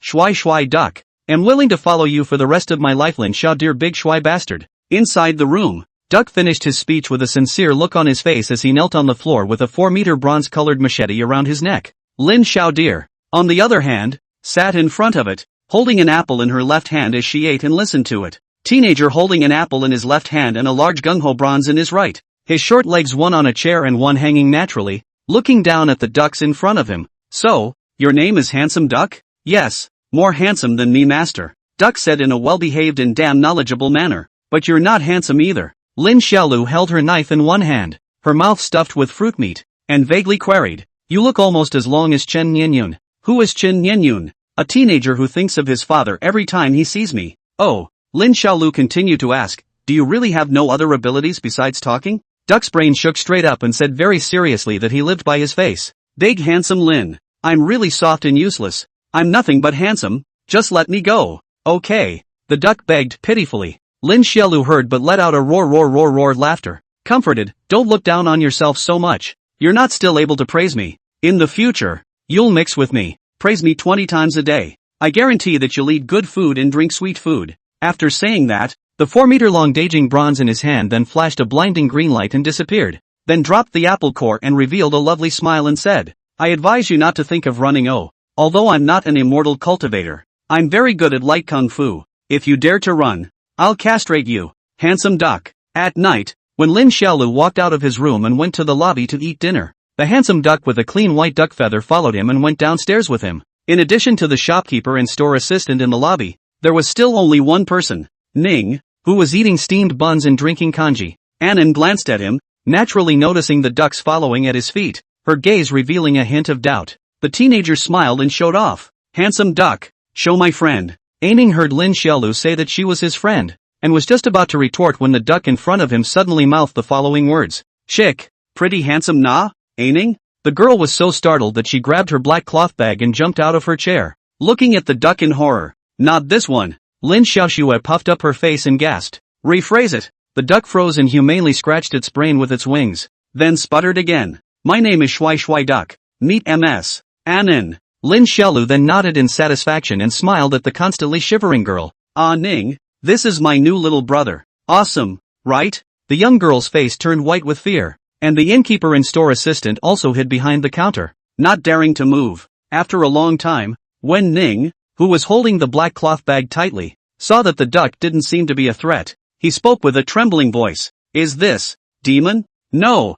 Shui duck, am willing to follow you for the rest of my life. Lin Xiao dear big Shui bastard. Inside the room, Duck finished his speech with a sincere look on his face as he knelt on the floor with a 4-meter bronze-colored machete around his neck. Lin Xiao dear, on the other hand, sat in front of it, holding an apple in her left hand as she ate and listened to it. Teenager holding an apple in his left hand and a large gung-ho bronze in his right. His short legs one on a chair and one hanging naturally, looking down at the ducks in front of him. So, your name is Handsome Duck? Yes, more handsome than me master. Duck said in a well-behaved and damn knowledgeable manner. But you're not handsome either. Lin Xiaolu held her knife in one hand, her mouth stuffed with fruit meat, and vaguely queried, you look almost as long as Chen Nianyun. Who is Chen Nianyun? A teenager who thinks of his father every time he sees me. Oh, Lin Xiaolu continued to ask, do you really have no other abilities besides talking? Duck's brain shook straight up and said very seriously that he lived by his face. Big handsome Lin, I'm really soft and useless. I'm nothing but handsome, just let me go. Okay, the duck begged pitifully. Lin Xiaolu heard but let out a roar laughter. Comforted, don't look down on yourself so much. You're not still able to praise me. In the future, you'll mix with me. Praise me 20 times a day. I guarantee that you'll eat good food and drink sweet food. After saying that, the 4-meter-long Daijing bronze in his hand then flashed a blinding green light and disappeared. Then dropped the apple core and revealed a lovely smile and said, I advise you not to think of running. Although I'm not an immortal cultivator, I'm very good at light kung fu. If you dare to run, I'll castrate you, handsome duck. At night, when Lin Xiaolu walked out of his room and went to the lobby to eat dinner, the handsome duck with a clean white duck feather followed him and went downstairs with him. In addition to the shopkeeper and store assistant in the lobby, there was still only one person, Ning, who was eating steamed buns and drinking kanji. Annan glanced at him, naturally noticing the ducks following at his feet, her gaze revealing a hint of doubt. The teenager smiled and showed off. Handsome duck, show my friend. Aining heard Lin Xiaolu say that she was his friend, and was just about to retort when the duck in front of him suddenly mouthed the following words. Chick, pretty handsome na, Aining? The girl was so startled that she grabbed her black cloth bag and jumped out of her chair, looking at the duck in horror. Not this one. Lin Xiaoxue puffed up her face and gasped. Rephrase it. The duck froze and humanely scratched its brain with its wings, then sputtered again. My name is Shui Duck. Meet MS. Annan. Lin Xiaolu then nodded in satisfaction and smiled at the constantly shivering girl. Ah Ning, this is my new little brother. Awesome, right? The young girl's face turned white with fear, and the innkeeper and store assistant also hid behind the counter, not daring to move. After a long time, when Ning, who was holding the black cloth bag tightly, saw that the duck didn't seem to be a threat, he spoke with a trembling voice. Is this demon? No,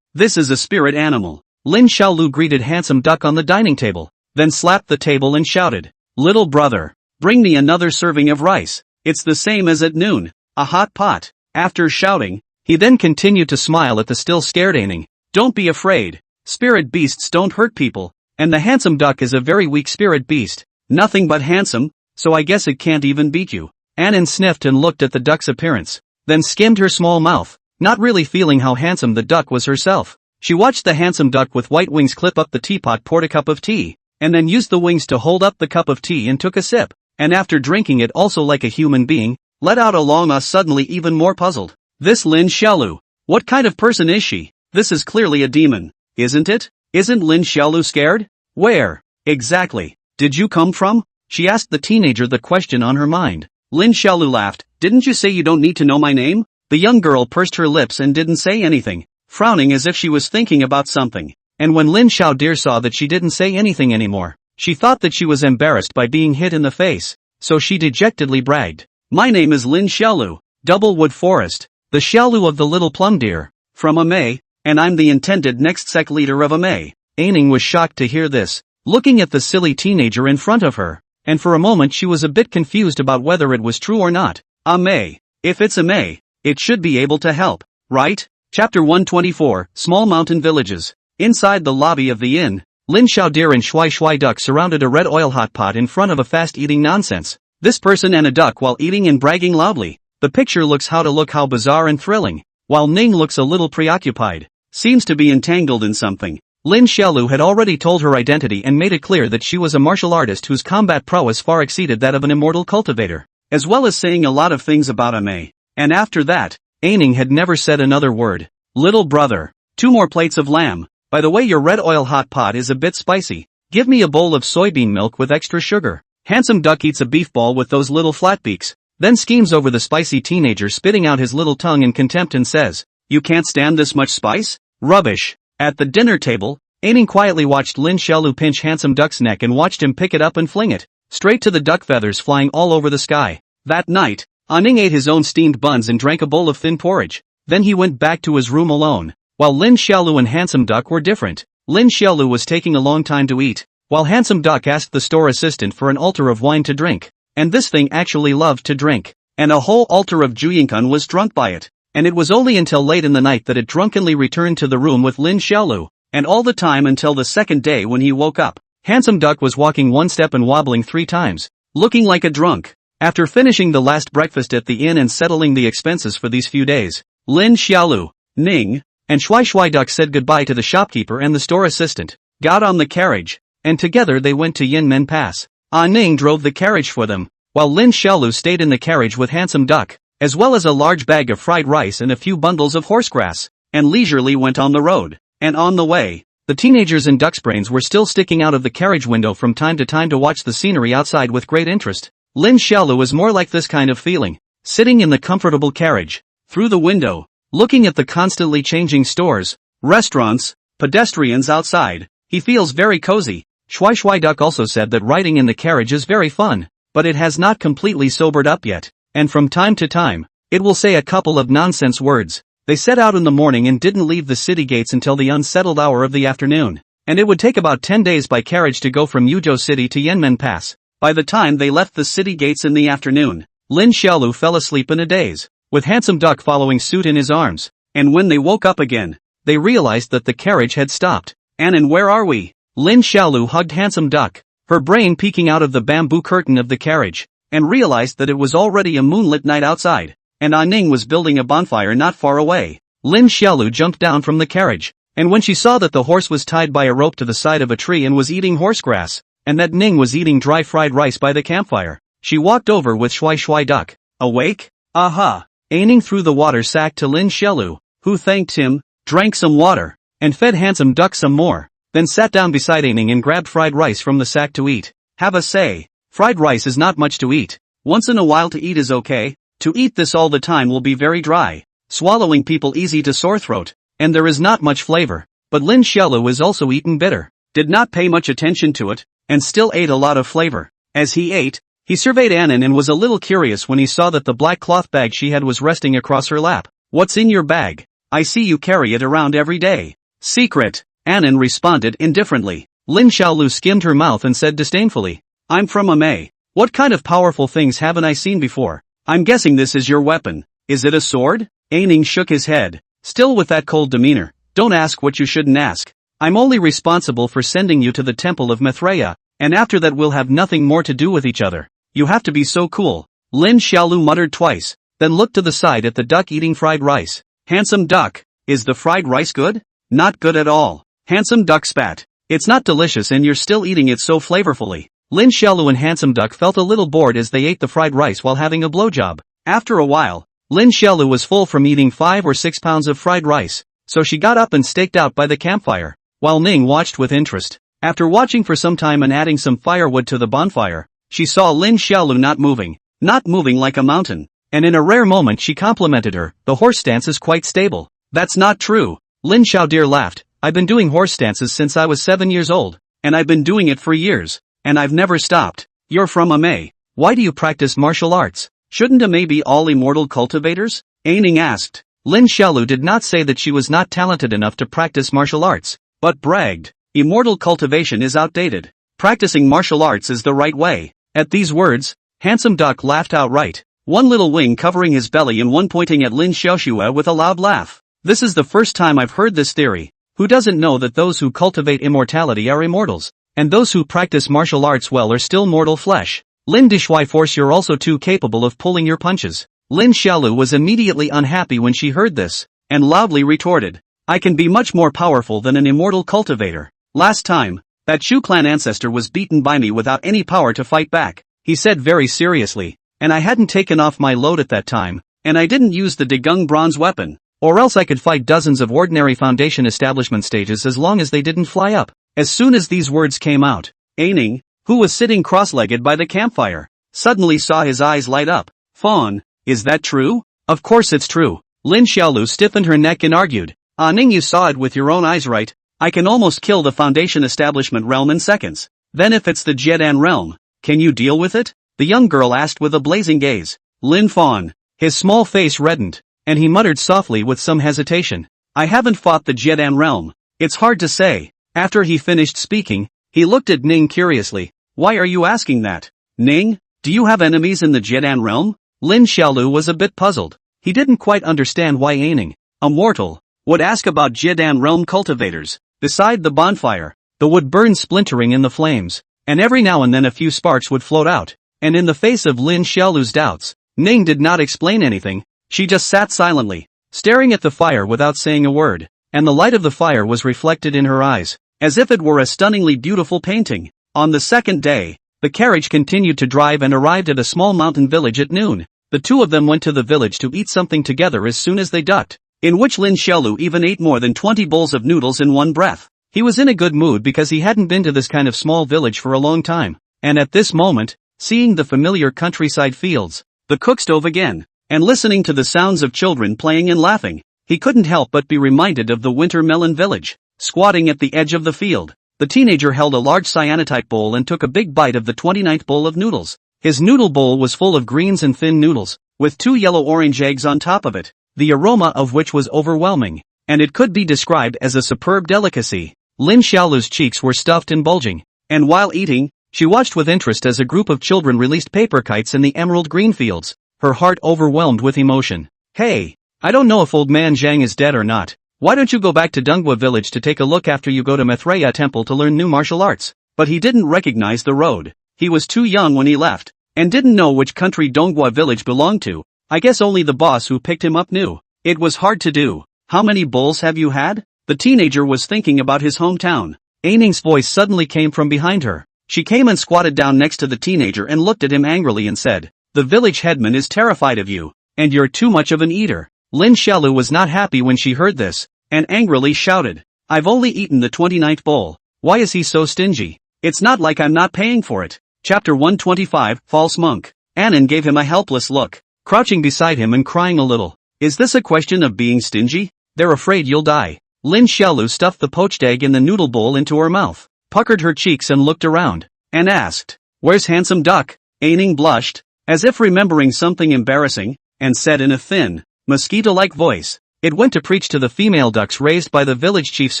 this is a spirit animal. Lin Xiaolu greeted handsome duck on the dining table, then slapped the table and shouted, little brother, bring me another serving of rice. It's the same as at noon, a hot pot. After shouting, he then continued to smile at the still scared Aining. Don't be afraid. Spirit beasts don't hurt people, and the handsome duck is a very weak spirit beast. Nothing but handsome, so I guess it can't even beat you. Annan sniffed and looked at the duck's appearance, then skimmed her small mouth, not really feeling how handsome the duck was herself. She watched the handsome duck with white wings clip up the teapot, poured a cup of tea, and then used the wings to hold up the cup of tea and took a sip, and after drinking it also like a human being, let out a long suddenly even more puzzled. This Lin Xiaolu, what kind of person is she? This is clearly a demon, isn't it? Isn't Lin Xiaolu scared? Where, exactly, did you come from? She asked the teenager the question on her mind. Lin Xiaolu laughed. Didn't you say you don't need to know my name? The young girl pursed her lips and didn't say anything, frowning as if she was thinking about something. And when Lin Xiaodir saw that she didn't say anything anymore, she thought that she was embarrassed by being hit in the face, so she dejectedly bragged. My name is Lin Xiaolu, Doublewood Forest, the Xiaolu of the little plum deer, from Amei, and I'm the intended next sect leader of Amei. Aining was shocked to hear this, looking at the silly teenager in front of her, and for a moment she was a bit confused about whether it was true or not. Amei. If it's Amei, it should be able to help, right? Chapter 124, Small Mountain Villages. Inside the lobby of the inn, Lin Xiaodir and Shui Duck surrounded a red oil hot pot in front of a fast-eating nonsense. This person and a duck while eating and bragging loudly. The picture looks how bizarre and thrilling, while Ning looks a little preoccupied. Seems to be entangled in something. Lin Xiaolu had already told her identity and made it clear that she was a martial artist whose combat prowess far exceeded that of an immortal cultivator, as well as saying a lot of things about Amei. And after that, Aining had never said another word. Little brother. 2 more plates of lamb. By the way, your red oil hot pot is a bit spicy. Give me a bowl of soybean milk with extra sugar. Handsome duck eats a beef ball with those little flat beaks, then schemes over the spicy teenager, spitting out his little tongue in contempt and says, "You can't stand this much spice? Rubbish." At the dinner table, Aining quietly watched Lin Xiaolu pinch Handsome Duck's neck and watched him pick it up and fling it straight to the duck feathers flying all over the sky. That night, Aning ate his own steamed buns and drank a bowl of thin porridge. Then he went back to his room alone. While Lin Xiaolu and Handsome Duck were different. Lin Xiaolu was taking a long time to eat, while Handsome Duck asked the store assistant for an altar of wine to drink. And this thing actually loved to drink. And a whole altar of Juyinkun was drunk by it. And it was only until late in the night that it drunkenly returned to the room with Lin Xiaolu. And all the time until the second day when he woke up. Handsome Duck was walking 1 step and wobbling 3 times, looking like a drunk. After finishing the last breakfast at the inn and settling the expenses for these few days, Lin Xiaolu, Ning, and Shui Duck said goodbye to the shopkeeper and the store assistant, got on the carriage, and together they went to Yinmen Pass. Ning drove the carriage for them, while Lin Xiaolu stayed in the carriage with Handsome Duck, as well as a large bag of fried rice and a few bundles of horsegrass, and leisurely went on the road. And on the way, the teenagers and duck's brains were still sticking out of the carriage window from time to time to watch the scenery outside with great interest. Lin Xiaolu was more like this kind of feeling, sitting in the comfortable carriage, through the window, looking at the constantly changing stores, restaurants, pedestrians outside. He feels very cozy. Shui Duck also said that riding in the carriage is very fun, but it has not completely sobered up yet, and from time to time, it will say a couple of nonsense words. They set out in the morning and didn't leave the city gates until the unsettled hour of the afternoon, and it would take about 10 days by carriage to go from Yuzhou City to Yanmen Pass. By the time they left the city gates in the afternoon, Lin Xiaolu fell asleep in a daze, with Handsome Duck following suit in his arms, and when they woke up again, they realized that the carriage had stopped. "Anan, where are we?" Lin Xiaolu hugged Handsome Duck, her brain peeking out of the bamboo curtain of the carriage, and realized that it was already a moonlit night outside. And Ning was building a bonfire not far away. Lin Xiaolu jumped down from the carriage, and when she saw that the horse was tied by a rope to the side of a tree and was eating horsegrass, and that Ning was eating dry fried rice by the campfire, she walked over with Shui Duck. "Awake? Aha!" Aining threw the water sack to Lin Xiaolu, who thanked him, drank some water, and fed Handsome Duck some more, then sat down beside Aining and grabbed fried rice from the sack to eat. Have a say. Fried rice is not much to eat. Once in a while to eat is okay. To eat this all the time will be very dry, swallowing people easy to sore throat, and there is not much flavor. But Lin Xiaolu was also eaten bitter, did not pay much attention to it, and still ate a lot of flavor. As he ate, he surveyed Anan and was a little curious when he saw that the black cloth bag she had was resting across her lap. "What's in your bag? I see you carry it around every day." "Secret," Anan responded indifferently. Lin Xiaolu skimmed her mouth and said disdainfully, "I'm from Amei. What kind of powerful things haven't I seen before? I'm guessing this is your weapon. Is it a sword?" Aining shook his head, still with that cold demeanor. "Don't ask what you shouldn't ask. I'm only responsible for sending you to the temple of Mithraea, and after that we'll have nothing more to do with each other. You have to be so cool." Lin Xiaolu muttered twice, then looked to the side at the duck eating fried rice. "Handsome Duck, is the fried rice good?" "Not good at all." Handsome Duck spat. "It's not delicious and you're still eating it so flavorfully." Lin Xiaolu and Handsome Duck felt a little bored as they ate the fried rice while having a blowjob. After a while, Lin Xiaolu was full from eating 5 or 6 pounds of fried rice, so she got up and staked out by the campfire, while Ning watched with interest. After watching for some time and adding some firewood to the bonfire, she saw Lin Xiaolu not moving like a mountain, and in a rare moment she complimented her. "The horse stance is quite stable." "That's not true." Lin Xiaodir laughed. "I've been doing horse stances since I was 7 years old, and I've been doing it for years. And I've never stopped." "You're from Amei. Why do you practice martial arts? Shouldn't Amei be all immortal cultivators?" Aining asked. Lin Xiaolu did not say that she was not talented enough to practice martial arts, but bragged, "Immortal cultivation is outdated. Practicing martial arts is the right way." At these words, Handsome Duck laughed outright, one little wing covering his belly and one pointing at Lin Xiaoxue with a loud laugh. "This is the first time I've heard this theory. Who doesn't know that those who cultivate immortality are immortals? And those who practice martial arts well are still mortal flesh." "Lin Dishui Force, you're also too capable of pulling your punches." Lin Xiaolu was immediately unhappy when she heard this, and loudly retorted, "I can be much more powerful than an immortal cultivator. Last time, that Shu clan ancestor was beaten by me without any power to fight back," he said very seriously, "and I hadn't taken off my load at that time. and I didn't use the Dagung bronze weapon. Or else I could fight dozens of ordinary Foundation establishment stages as long as they didn't fly up. As soon as these words came out, Aining, who was sitting cross-legged by the campfire, suddenly saw his eyes light up. Fawn, is that true? Of course it's true. Lin Xiaolu stiffened her neck and argued. Ah Ning, you saw it with your own eyes, right? I can almost kill the Foundation establishment realm in seconds. Then if it's the Jedan realm, can you deal with it? The young girl asked with a blazing gaze. Lin Fawn. His small face reddened, and he muttered softly with some hesitation. I haven't fought the Jedan realm. It's hard to say. After he finished speaking, he looked at Ning curiously. Why are you asking that? Ning, do you have enemies in the Jedan realm? Lin Xiaolu was a bit puzzled. He didn't quite understand why Aining, a mortal, would ask about Jedan realm cultivators. Beside the bonfire, the wood burned splintering in the flames, and every now and then a few sparks would float out. And in the face of Lin Xiaolu's doubts, Ning did not explain anything. She just sat silently, staring at the fire without saying a word, and the light of the fire was reflected in her eyes, as if it were a stunningly beautiful painting. On the second day, the carriage continued to drive and arrived at a small mountain village at noon. The two of them went to the village to eat something together as soon as they docked, in which Lin Xiaolu even ate more than 20 bowls of noodles in one breath. He was in a good mood because he hadn't been to this kind of small village for a long time, and at this moment, seeing the familiar countryside fields, the cook stove again, and listening to the sounds of children playing and laughing, he couldn't help but be reminded of the winter melon village. Squatting at the edge of the field, the teenager held a large cyanotype bowl and took a big bite of the 29th bowl of noodles. His noodle bowl was full of greens and thin noodles, with 2 yellow-orange eggs on top of it, the aroma of which was overwhelming, and it could be described as a superb delicacy. Lin Xiaolu's cheeks were stuffed and bulging, and while eating, she watched with interest as a group of children released paper kites in the emerald green fields, her heart overwhelmed with emotion. Hey, I don't know if old man Zhang is dead or not. Why don't you go back to Donghua village to take a look after you go to Manhwarecap temple to learn new martial arts? But he didn't recognize the road. He was too young when he left, and didn't know which country Donghua village belonged to. I guess only the boss who picked him up knew. It was hard to do. How many bowls have you had? The teenager was thinking about his hometown. Aining's voice suddenly came from behind her. She came and squatted down next to the teenager and looked at him angrily and said, "The village headman is terrified of you, and you're too much of an eater." Lin Xiaolu was not happy when she heard this, and angrily shouted, "I've only eaten the 29th bowl. Why is he so stingy? It's not like I'm not paying for it." Chapter 125, False Monk. Annan gave him a helpless look, crouching beside him and crying a little. "Is this a question of being stingy? They're afraid you'll die." Lin Xiaolu stuffed the poached egg in the noodle bowl into her mouth, puckered her cheeks and looked around, and asked, "Where's handsome duck?" Aining blushed, as if remembering something embarrassing, and said in a thin, mosquito-like voice, "It went to preach to the female ducks raised by the village chief's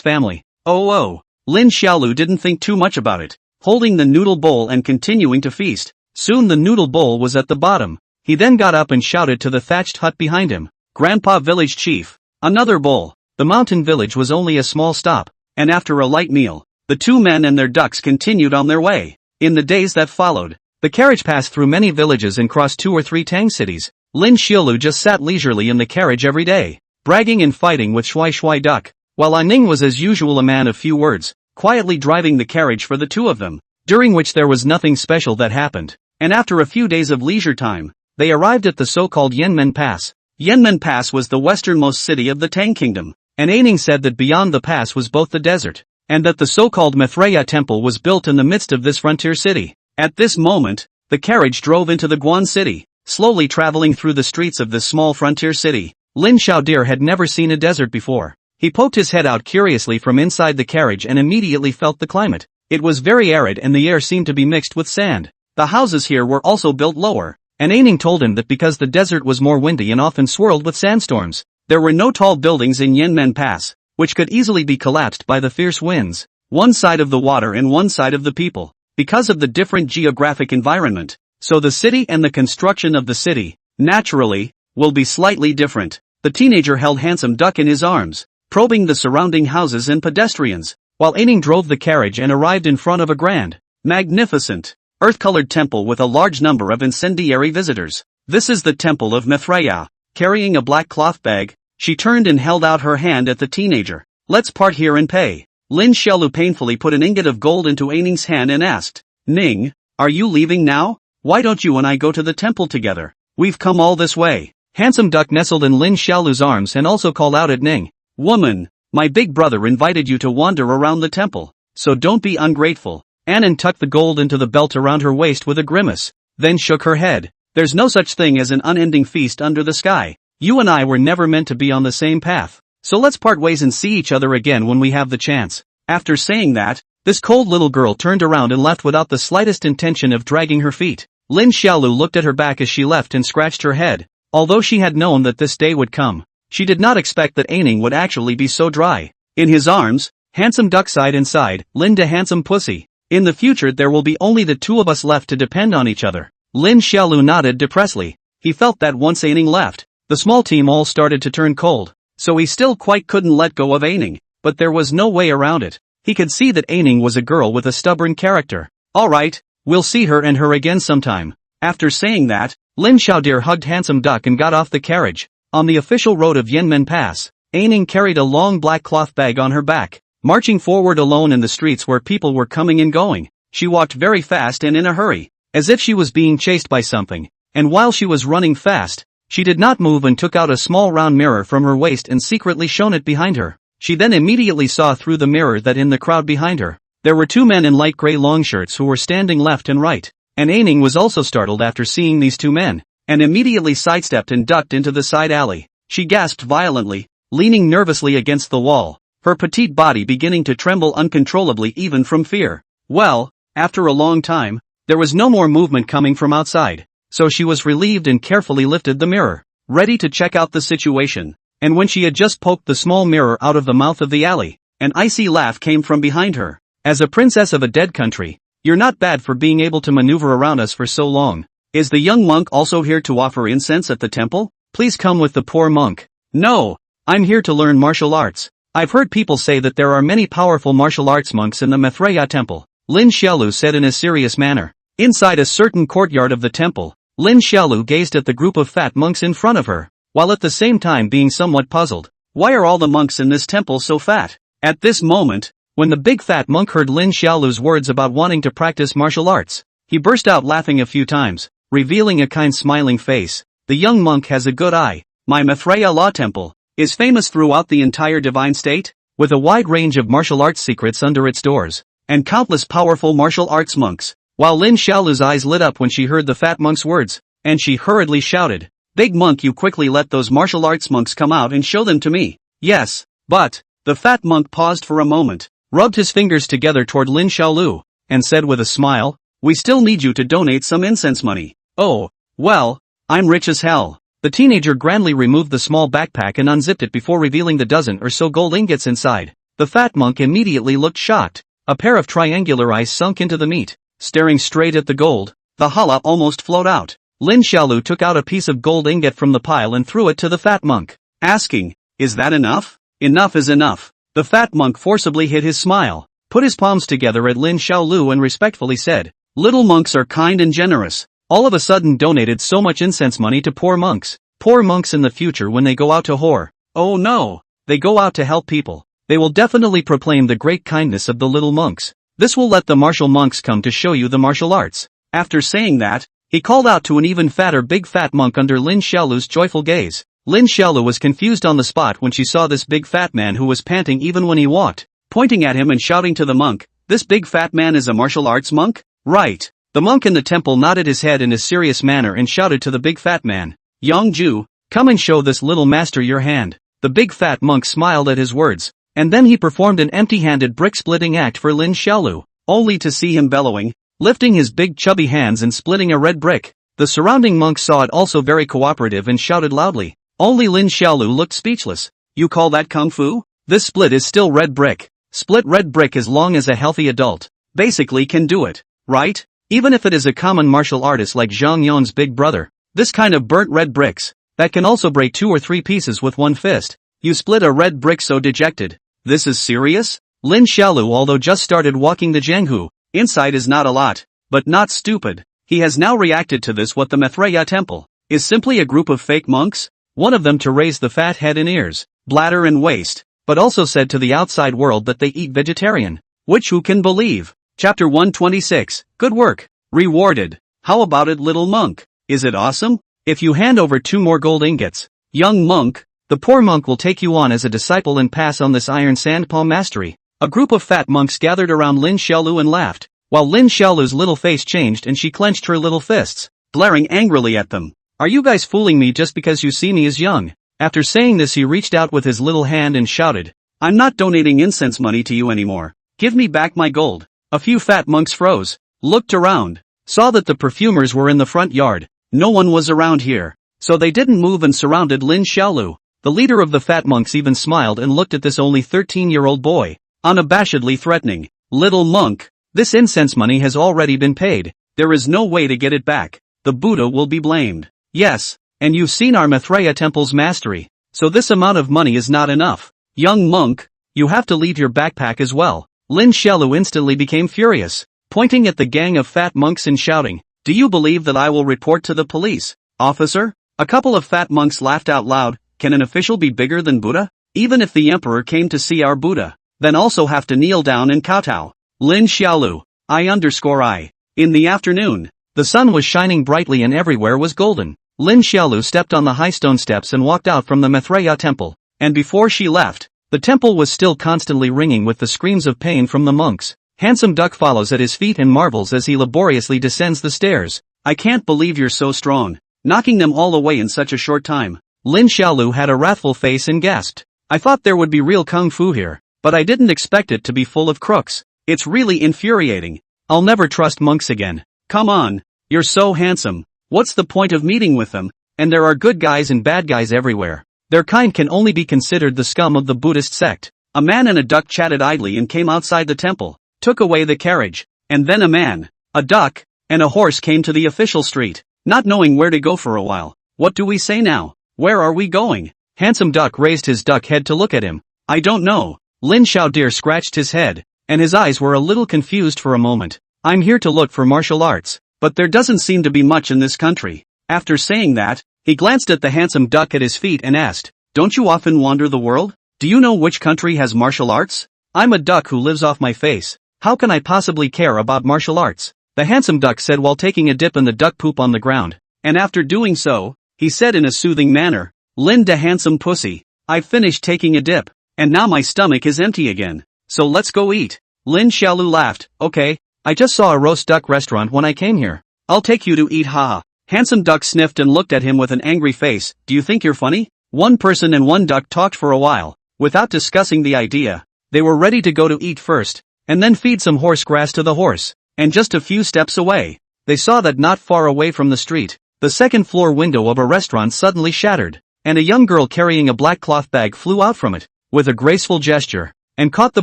family." Oh. Lin Xiaolu didn't think too much about it, holding the noodle bowl and continuing to feast. Soon the noodle bowl was at the bottom. He then got up and shouted to the thatched hut behind him, "Grandpa village chief, another bowl." The mountain village was only a small stop, and after a light meal, the two men and their ducks continued on their way. In the days that followed, the carriage passed through many villages and crossed 2 or 3 Tang cities. Lin Xiaolu just sat leisurely in the carriage every day, bragging and fighting with Shui Shui Duck, while Aning was as usual a man of few words, quietly driving the carriage for the two of them, during which there was nothing special that happened. And after a few days of leisure time, they arrived at the so-called Yanmen Pass. Yanmen Pass was the westernmost city of the Tang Kingdom, and Aining said that beyond the pass was both the desert, and that the so-called Manhwarecap temple was built in the midst of this frontier city. At this moment, the carriage drove into the Guan city, slowly traveling through the streets of this small frontier city. Lin Xiaodir had never seen a desert before. He poked his head out curiously from inside the carriage and immediately felt the climate. It was very arid and the air seemed to be mixed with sand. The houses here were also built lower, and Aining told him that because the desert was more windy and often swirled with sandstorms, there were no tall buildings in Yanmen Pass, which could easily be collapsed by the fierce winds. One side of the water and one side of the people, because of the different geographic environment. So the city and the construction of the city, naturally, will be slightly different. The teenager held handsome duck in his arms, probing the surrounding houses and pedestrians, while Aining drove the carriage and arrived in front of a grand, magnificent, earth-colored temple with a large number of incendiary visitors. "This is the temple of Manhwarecap." Carrying a black cloth bag, she turned and held out her hand at the teenager. "Let's part here and pay." Lin Xiaolu painfully put an ingot of gold into Aining's hand and asked, "Ning, are you leaving now? Why don't you and I go to the temple together? We've come all this way." Handsome Duck nestled in Lin Xiaolu's arms and also called out at Ning. Woman, my big brother invited you to wander around the temple, so don't be ungrateful. Anan tucked the gold into the belt around her waist with a grimace, then shook her head. There's no such thing as an unending feast under the sky. You and I were never meant to be on the same path, so let's part ways and see each other again when we have the chance. After saying that, this cold little girl turned around and left without the slightest intention of dragging her feet. Lin Xiaolu looked at her back as she left and scratched her head. Although she had known that this day would come, she did not expect that Aning would actually be so dry. In his arms, Handsome Duck sighed and sighed, Linda handsome pussy. In the future there will be only the two of us left to depend on each other. Lin Xiaolu nodded depressedly. He felt that once Aning left, the small team all started to turn cold, so he still quite couldn't let go of Aning, but there was no way around it. He could see that Aning was a girl with a stubborn character. Alright, we'll see her and her again sometime. After saying that, Lin Xiaodir hugged Handsome Duck and got off the carriage. On the official road of Yanmen Pass, Aning carried a long black cloth bag on her back, marching forward alone in the streets where people were coming and going. She walked very fast and in a hurry, as if she was being chased by something, and while she was running fast, she did not move and took out a small round mirror from her waist and secretly shone it behind her. She then immediately saw through the mirror that in the crowd behind her, there were two men in light gray long shirts who were standing left and right. And Aning was also startled after seeing these two men, and immediately sidestepped and ducked into the side alley. She gasped violently, leaning nervously against the wall, her petite body beginning to tremble uncontrollably even from fear. Well, after a long time, there was no more movement coming from outside, so she was relieved and carefully lifted the mirror, ready to check out the situation. And when she had just poked the small mirror out of the mouth of the alley, an icy laugh came from behind her. As a princess of a dead country, you're not bad for being able to maneuver around us for so long. Is the young monk also here to offer incense at the temple? Please come with the poor monk. No, I'm here to learn martial arts. I've heard people say that there are many powerful martial arts monks in the Maitreya temple, Lin Xiaolu said in a serious manner. Inside a certain courtyard of the temple, Lin Xiaolu gazed at the group of fat monks in front of her, while at the same time being somewhat puzzled. Why are all the monks in this temple so fat? At this moment, when the big fat monk heard Lin Xiaolu's words about wanting to practice martial arts, he burst out laughing a few times, revealing a kind smiling face. The young monk has a good eye. My Maitreya Law Temple is famous throughout the entire divine state, with a wide range of martial arts secrets under its doors, and countless powerful martial arts monks. While Lin Xiaolu's eyes lit up when she heard the fat monk's words, and she hurriedly shouted, Big monk, you quickly let those martial arts monks come out and show them to me. Yes, but, the fat monk paused for a moment, rubbed his fingers together toward Lin Xiaolu, and said with a smile, we still need you to donate some incense money. Oh, well, I'm rich as hell. The teenager grandly removed the small backpack and unzipped it before revealing the dozen or so gold ingots inside. The fat monk immediately looked shocked. A pair of triangular eyes sunk into the meat, staring straight at the gold. The hala almost flowed out. Lin Xiaolu took out a piece of gold ingot from the pile and threw it to the fat monk, asking, is that enough? Enough is enough. The fat monk forcibly hid his smile, put his palms together at Lin Xiaolu and respectfully said, little monks are kind and generous. All of a sudden donated so much incense money to poor monks. Poor monks in the future when they go out to whore. Oh no, they go out to help people. They will definitely proclaim the great kindness of the little monks. This will let the martial monks come to show you the martial arts. After saying that, he called out to an even fatter big fat monk under Lin Xiaolu's joyful gaze. Lin Xiaolu was confused on the spot when she saw this big fat man who was panting even when he walked, pointing at him and shouting to the monk, this big fat man is a martial arts monk? Right. The monk in the temple nodded his head in a serious manner and shouted to the big fat man, Yongju, come and show this little master your hand. The big fat monk smiled at his words, and then he performed an empty-handed brick-splitting act for Lin Xiaolu, only to see him bellowing, lifting his big chubby hands and splitting a red brick. The surrounding monks saw it also very cooperative and shouted loudly. Only Lin Xiaolu looked speechless. You call that kung fu? This split is still red brick. Split red brick as long as a healthy adult basically can do it, right? Even if it is a common martial artist like Zhang Yon's big brother. This kind of burnt red bricks, that can also break 2 or 3 pieces with one fist. You split a red brick so dejected. This is serious? Lin Xiaolu although just started walking the Jianghu, inside is not a lot, but not stupid. He has now reacted to this what the Maitreya temple is simply a group of fake monks? One of them to raise the fat head and ears, bladder and waist, but also said to the outside world that they eat vegetarian. Which who can believe? Chapter 126, good work. Rewarded. How about it little monk? Is it awesome? if you hand over 2 more gold ingots. Young monk, the poor monk will take you on as a disciple and pass on this iron sand palm mastery. A group of fat monks gathered around Lin Xiaolu and laughed, while Lin Xiaolu's little face changed and she clenched her little fists, glaring angrily at them. Are you guys fooling me just because you see me as young? After saying this he reached out with his little hand and shouted, I'm not donating incense money to you anymore. Give me back my gold. A few fat monks froze, looked around, saw that the perfumers were in the front yard. No one was around here, so they didn't move and surrounded Lin Xiaolu. The leader of the fat monks even smiled and looked at this only 13-year-old boy, unabashedly threatening. Little monk, this incense money has already been paid. There is no way to get it back. The Buddha will be blamed. Yes, and you've seen our Maitreya temple's mastery, so this amount of money is not enough. Young monk, you have to leave your backpack as well. Lin Xiaolu instantly became furious, pointing at the gang of fat monks and shouting, do you believe that I will report to the police, officer? A couple of fat monks laughed out loud. Can an official be bigger than Buddha? Even if the emperor came to see our Buddha, then also have to kneel down and kowtow. Lin Xiaolu, I. In the afternoon, the sun was shining brightly and everywhere was golden. Lin Xiaolu stepped on the high stone steps and walked out from the Maitreya temple, and before she left, the temple was still constantly ringing with the screams of pain from the monks. Handsome Duck follows at his feet and marvels as he laboriously descends the stairs. I can't believe you're so strong, knocking them all away in such a short time. Lin Xiaolu had a wrathful face and gasped. I thought there would be real kung fu here, but I didn't expect it to be full of crooks. It's really infuriating. I'll never trust monks again. Come on, you're so handsome. What's the point of meeting with them? And there are good guys and bad guys everywhere. Their kind can only be considered the scum of the Buddhist sect. A man and a duck chatted idly and came outside the temple, took away the carriage, and then a man, a duck, and a horse came to the official street, not knowing where to go for a while. What do we say now? Where are we going? Handsome Duck raised his duck head to look at him. I don't know. Lin Xiaodir scratched his head, and his eyes were a little confused for a moment. I'm here to look for martial arts, but there doesn't seem to be much in this country. After saying that, he glanced at the handsome duck at his feet and asked, don't you often wander the world? Do you know which country has martial arts? I'm a duck who lives off my face. How can I possibly care about martial arts? The handsome duck said while taking a dip in the duck poop on the ground, and after doing so, he said in a soothing manner, Lin da handsome pussy, I've finished taking a dip, and now my stomach is empty again, so let's go eat. Lin Xiaolu laughed, okay, I just saw a roast duck restaurant when I came here. I'll take you to eat haha. Handsome Duck sniffed and looked at him with an angry face, do you think you're funny? One person and one duck talked for a while, without discussing the idea. They were ready to go to eat first, and then feed some horse grass to the horse, and just a few steps away, they saw that not far away from the street, the second floor window of a restaurant suddenly shattered, and a young girl carrying a black cloth bag flew out from it, with a graceful gesture, and caught the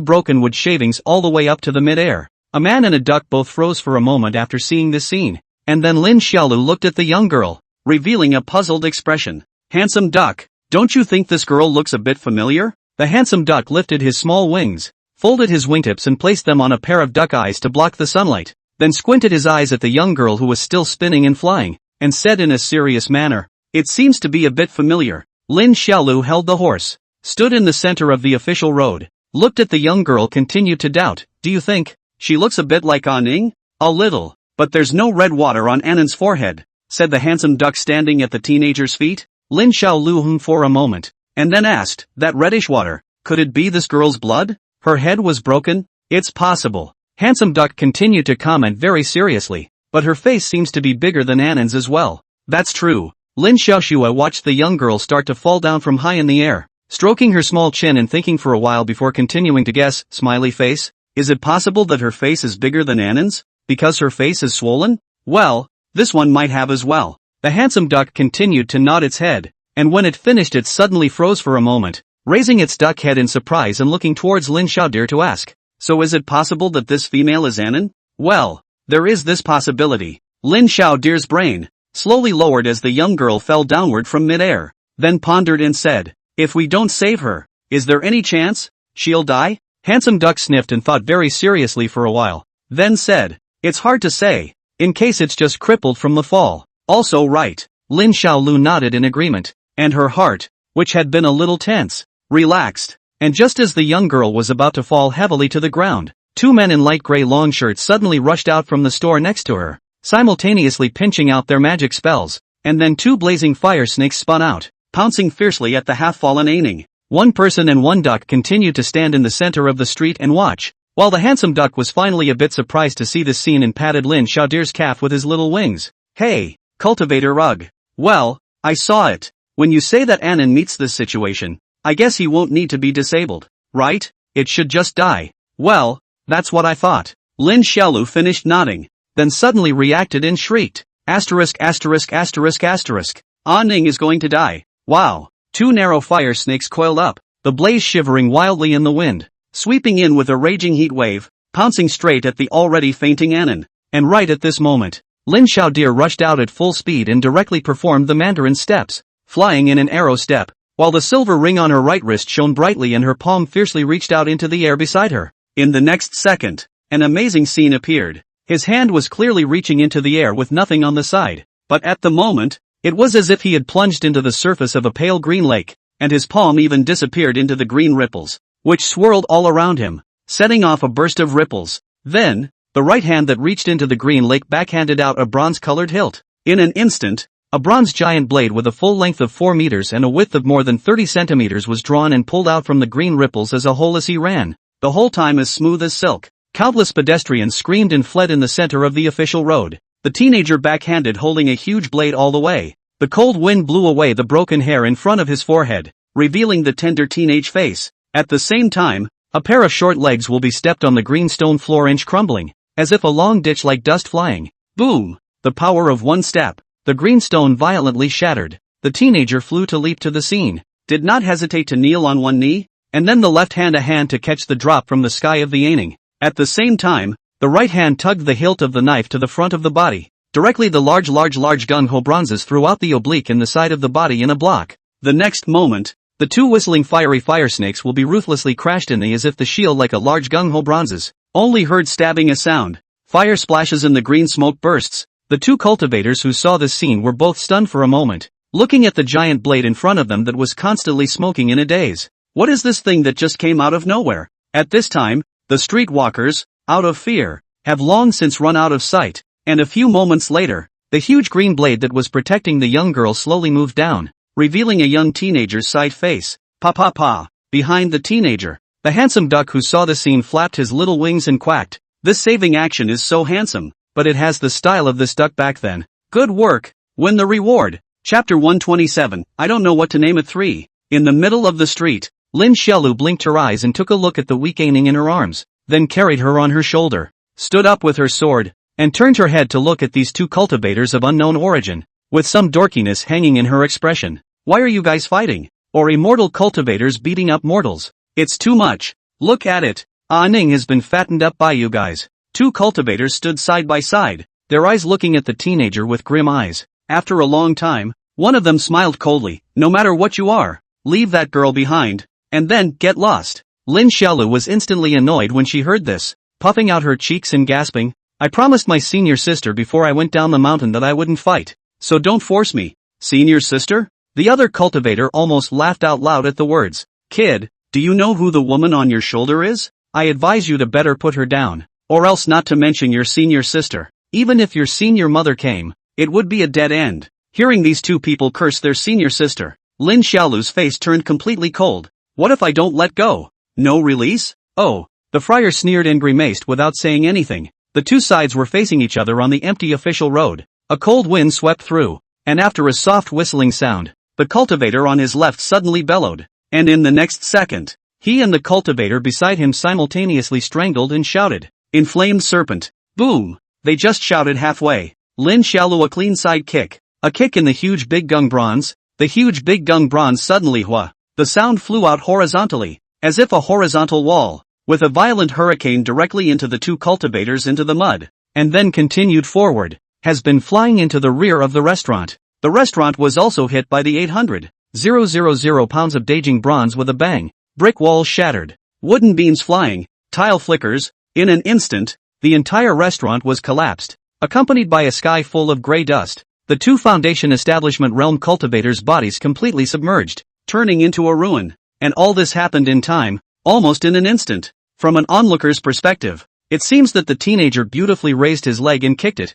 broken wood shavings all the way up to the mid-air. A man and a duck both froze for a moment after seeing this scene, and then Lin Xiaolu looked at the young girl, revealing a puzzled expression. Handsome Duck, don't you think this girl looks a bit familiar? The handsome duck lifted his small wings, folded his wingtips and placed them on a pair of duck eyes to block the sunlight, then squinted his eyes at the young girl who was still spinning and flying, and said in a serious manner, it seems to be a bit familiar. Lin Xiaolu held the horse, stood in the center of the official road, looked at the young girl, continued to doubt, do you think she looks a bit like Aning? A little, but there's no red water on Annan's forehead, said the handsome duck standing at the teenager's feet. Lin Xiaolu hummed for a moment, and then asked, that reddish water, could it be this girl's blood? Her head was broken? It's possible. Handsome Duck continued to comment very seriously, but her face seems to be bigger than Annan's as well. That's true. Lin Xiaoxue watched the young girl start to fall down from high in the air, stroking her small chin and thinking for a while before continuing to guess, smiley face. Is it possible that her face is bigger than Annan's, because her face is swollen? Well, this one might have as well. The handsome duck continued to nod its head, and when it finished it suddenly froze for a moment, raising its duck head in surprise and looking towards Lin Xiaodir to ask, so is it possible that this female is Annan? Well, there is this possibility. Lin Xiaodir's brain slowly lowered as the young girl fell downward from mid-air, then pondered and said, if we don't save her, is there any chance she'll die? Handsome Duck sniffed and thought very seriously for a while, then said, it's hard to say, in case it's just crippled from the fall. Also right. Lin Xiaolu nodded in agreement, and her heart, which had been a little tense, relaxed, and just as the young girl was about to fall heavily to the ground, two men in light gray long shirts suddenly rushed out from the store next to her, simultaneously pinching out their magic spells, and then 2 blazing fire snakes spun out, pouncing fiercely at the half-fallen Aining. One person and one duck continued to stand in the center of the street and watch. While the handsome duck was finally a bit surprised to see this scene and patted Lin Xiaodir's calf with his little wings. Hey, cultivator rug. Well, I saw it. When you say that Anin meets this situation, I guess he won't need to be disabled, right? It should just die. Well, that's what I thought. Lin Xiaolu finished nodding, then suddenly reacted and shrieked. Asterisk asterisk asterisk asterisk. Ah Ning is going to die. Wow. 2 narrow fire snakes coiled up, the blaze shivering wildly in the wind, sweeping in with a raging heat wave, pouncing straight at the already fainting Anin. And right at this moment, Lin Xiaodir rushed out at full speed and directly performed the Mandarin steps, flying in an arrow step, while the silver ring on her right wrist shone brightly and her palm fiercely reached out into the air beside her. In the next second, an amazing scene appeared. His hand was clearly reaching into the air with nothing on the side, but at the moment, it was as if he had plunged into the surface of a pale green lake, and his palm even disappeared into the green ripples, which swirled all around him, setting off a burst of ripples. Then, the right hand that reached into the green lake backhanded out a bronze-colored hilt. In an instant, a bronze giant blade with a full length of 4 meters and a width of more than 30 centimeters was drawn and pulled out from the green ripples as a whole as he ran, the whole time as smooth as silk. Countless pedestrians screamed and fled in the center of the official road, the teenager backhanded holding a huge blade all the way. The cold wind blew away the broken hair in front of his forehead, revealing the tender teenage face. At the same time, a pair of short legs will be stepped on the green stone floor inch crumbling, as if a long ditch like dust flying. Boom! The power of one step. The green stone violently shattered. The teenager flew to leap to the scene, did not hesitate to kneel on one knee, and then the left hand a hand to catch the drop from the sky of the Aining. At the same time, the right hand tugged the hilt of the knife to the front of the body. Directly the large gung-ho bronzes threw out the oblique in the side of the body in a block. The next moment, the 2 whistling fiery fire snakes will be ruthlessly crashed in the as if the shield like a large gung-ho bronzes. Only heard stabbing a sound. Fire splashes and the green smoke bursts. The 2 cultivators who saw this scene were both stunned for a moment, looking at the giant blade in front of them that was constantly smoking in a daze. What is this thing that just came out of nowhere? At this time, the streetwalkers, out of fear, have long since run out of sight. And a few moments later, the huge green blade that was protecting the young girl slowly moved down, revealing a young teenager's side face. Pa pa pa. Behind the teenager, the handsome duck who saw the scene flapped his little wings and quacked. This saving action is so handsome, but it has the style of this duck back then. Good work. Win the reward. Chapter 127. I don't know what to name it. 3. In the middle of the street, Lin Xiaolu blinked her eyes and took a look at the weak Aining in her arms, then carried her on her shoulder, stood up with her sword, and turned her head to look at these 2 cultivators of unknown origin, with some dorkiness hanging in her expression. Why are you guys fighting? Or immortal cultivators beating up mortals? It's too much. Look at it. Ah Ning has been fattened up by you guys. 2 cultivators stood side by side, their eyes looking at the teenager with grim eyes. After a long time, one of them smiled coldly. No matter what you are, leave that girl behind, and then get lost. Lin Xiaolu was instantly annoyed when she heard this, puffing out her cheeks and gasping. I promised my senior sister before I went down the mountain that I wouldn't fight, so don't force me. Senior sister? The other cultivator almost laughed out loud at the words. Kid, do you know who the woman on your shoulder is? I advise you to better put her down, or else not to mention your senior sister. Even if your senior mother came, it would be a dead end. Hearing these 2 people curse their senior sister, Lin Xiaolu's face turned completely cold. What if I don't let go? No release? Oh, the friar sneered and grimaced without saying anything. The 2 sides were facing each other on the empty official road. A cold wind swept through, and after a soft whistling sound, the cultivator on his left suddenly bellowed, and in the next second, he and the cultivator beside him simultaneously strangled and shouted. Inflamed serpent. Boom! They just shouted halfway. Lin Xiaolu a clean side kick. A kick in the huge big gung bronze. The huge big gung bronze suddenly hua. The sound flew out horizontally, as if a horizontal wall, with a violent hurricane directly into the 2 cultivators into the mud, and then continued forward, has been flying into the rear of the restaurant. The restaurant was also hit by the 800,000 pounds of daging bronze with a bang. Brick walls shattered, wooden beams flying, tile flickers. In an instant, the entire restaurant was collapsed, accompanied by a sky full of gray dust. The 2 Foundation Establishment Realm cultivators' bodies completely submerged, turning into a ruin. And all this happened in time, almost in an instant. From an onlooker's perspective, it seems that the teenager beautifully raised his leg and kicked it,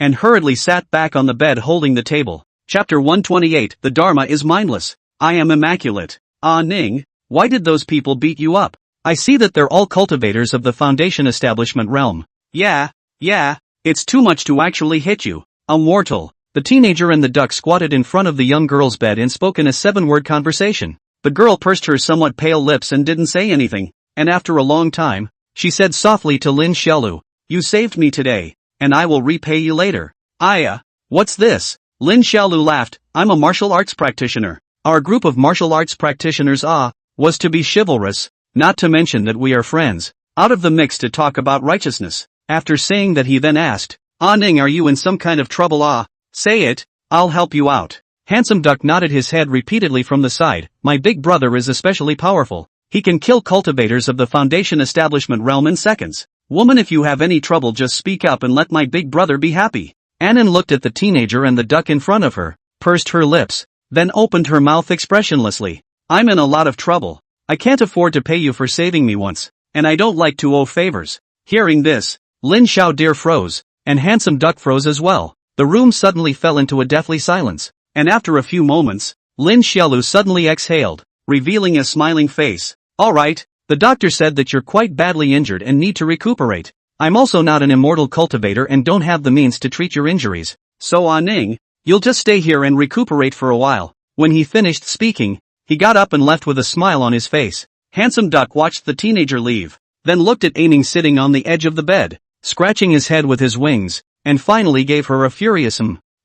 and hurriedly sat back on the bed holding the table. Chapter 128, The Dharma is Mindless. I am immaculate. Ah Ning, why did those people beat you up? I see that they're all cultivators of the Foundation establishment realm. Yeah, it's too much to actually hit you. A mortal. The teenager and the duck squatted in front of the young girl's bed and spoke in a 7-word conversation. The girl pursed her somewhat pale lips and didn't say anything, and after a long time, she said softly to Lin Xiaolu, "You saved me today, and I will repay you later." What's this? Lin Xiaolu laughed. "I'm a martial arts practitioner. Our group of martial arts practitioners was to be chivalrous, not to mention that we are friends." Out of the mix to talk about righteousness. After saying that he then asked, Ning, are you in some kind of trouble? Say it, I'll help you out. Handsome Duck nodded his head repeatedly from the side. My big brother is especially powerful. He can kill cultivators of the Foundation establishment realm in seconds. Woman, if you have any trouble, just speak up and let my big brother be happy. Annan looked at the teenager and the duck in front of her, pursed her lips, then opened her mouth expressionlessly. I'm in a lot of trouble. I can't afford to pay you for saving me once, and I don't like to owe favors. Hearing this, Lin Xiaodir froze, and Handsome Duck froze as well. The room suddenly fell into a deathly silence, and after a few moments, Lin Xiaolu suddenly exhaled, revealing a smiling face. Alright, the doctor said that you're quite badly injured and need to recuperate. I'm also not an immortal cultivator and don't have the means to treat your injuries. So Ning, you'll just stay here and recuperate for a while. When he finished speaking, he got up and left with a smile on his face. Handsome Duck watched the teenager leave, then looked at Ning sitting on the edge of the bed, scratching his head with his wings, and finally gave her a furious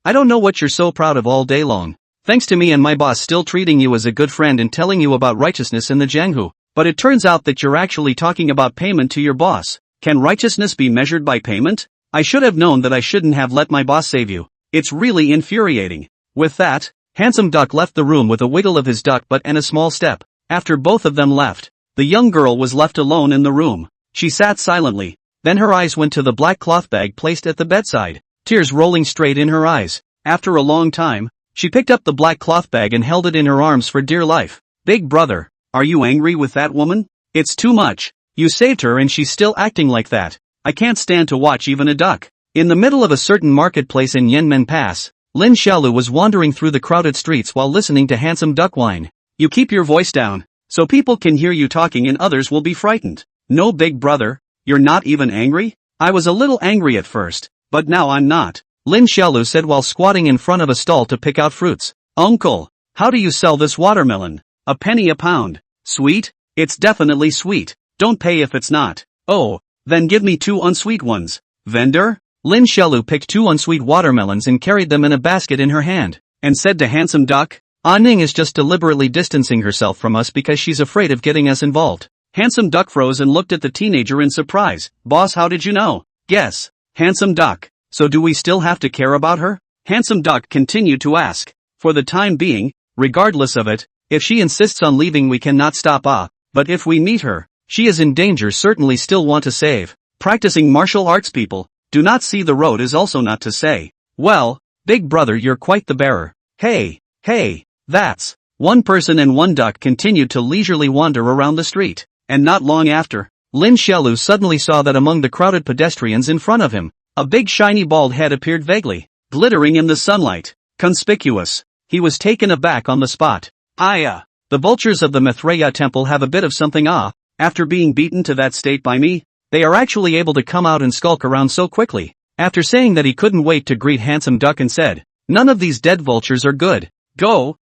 I don't know what you're so proud of all day long. Thanks to me and my boss still treating you as a good friend and telling you about righteousness in the Jianghu. But it turns out that you're actually talking about payment to your boss. Can righteousness be measured by payment? I should have known that I shouldn't have let my boss save you. It's really infuriating. With that, Handsome Duck left the room with a wiggle of his duck butt and a small step. After both of them left, the young girl was left alone in the room. She sat silently, then her eyes went to the black cloth bag placed at the bedside, tears rolling straight in her eyes. After a long time, she picked up the black cloth bag and held it in her arms for dear life. Big brother, are you angry with that woman? It's too much. You saved her and she's still acting like that. I can't stand to watch even a duck. In the middle of a certain marketplace in Yanmen Pass, Lin Xiaolu was wandering through the crowded streets while listening to Handsome Duck whine. You keep your voice down, so people can hear you talking and others will be frightened. No, big brother, you're not even angry? I was a little angry at first, but now I'm not. Lin Xiaolu said while squatting in front of a stall to pick out fruits. Uncle, how do you sell this watermelon? A penny a pound. Sweet? It's definitely sweet. Don't pay if it's not. Oh, then give me 2 unsweet ones. Vendor? Lin Xiaolu picked 2 unsweet watermelons and carried them in a basket in her hand, and said to Handsome Duck, Ning is just deliberately distancing herself from us because she's afraid of getting us involved. Handsome Duck froze and looked at the teenager in surprise. Boss, how did you know? Guess. Handsome Duck. So do we still have to care about her? Handsome Duck continued to ask. For the time being, regardless of it, if she insists on leaving we cannot stop but if we meet her, she is in danger, certainly still want to save. Practicing martial arts people, do not see the road is also not to say. Well, big brother, you're quite the bearer. Hey, that's. One person and one duck continued to leisurely wander around the street, and not long after, Lin Xiaolu suddenly saw that among the crowded pedestrians in front of him, a big shiny bald head appeared vaguely, glittering in the sunlight, conspicuous. He was taken aback on the spot. The vultures of the Manhwa temple have a bit of something after being beaten to that state by me, they are actually able to come out and skulk around so quickly. After saying that, he couldn't wait to greet Handsome Duck and said, none of these dead vultures are good. Go,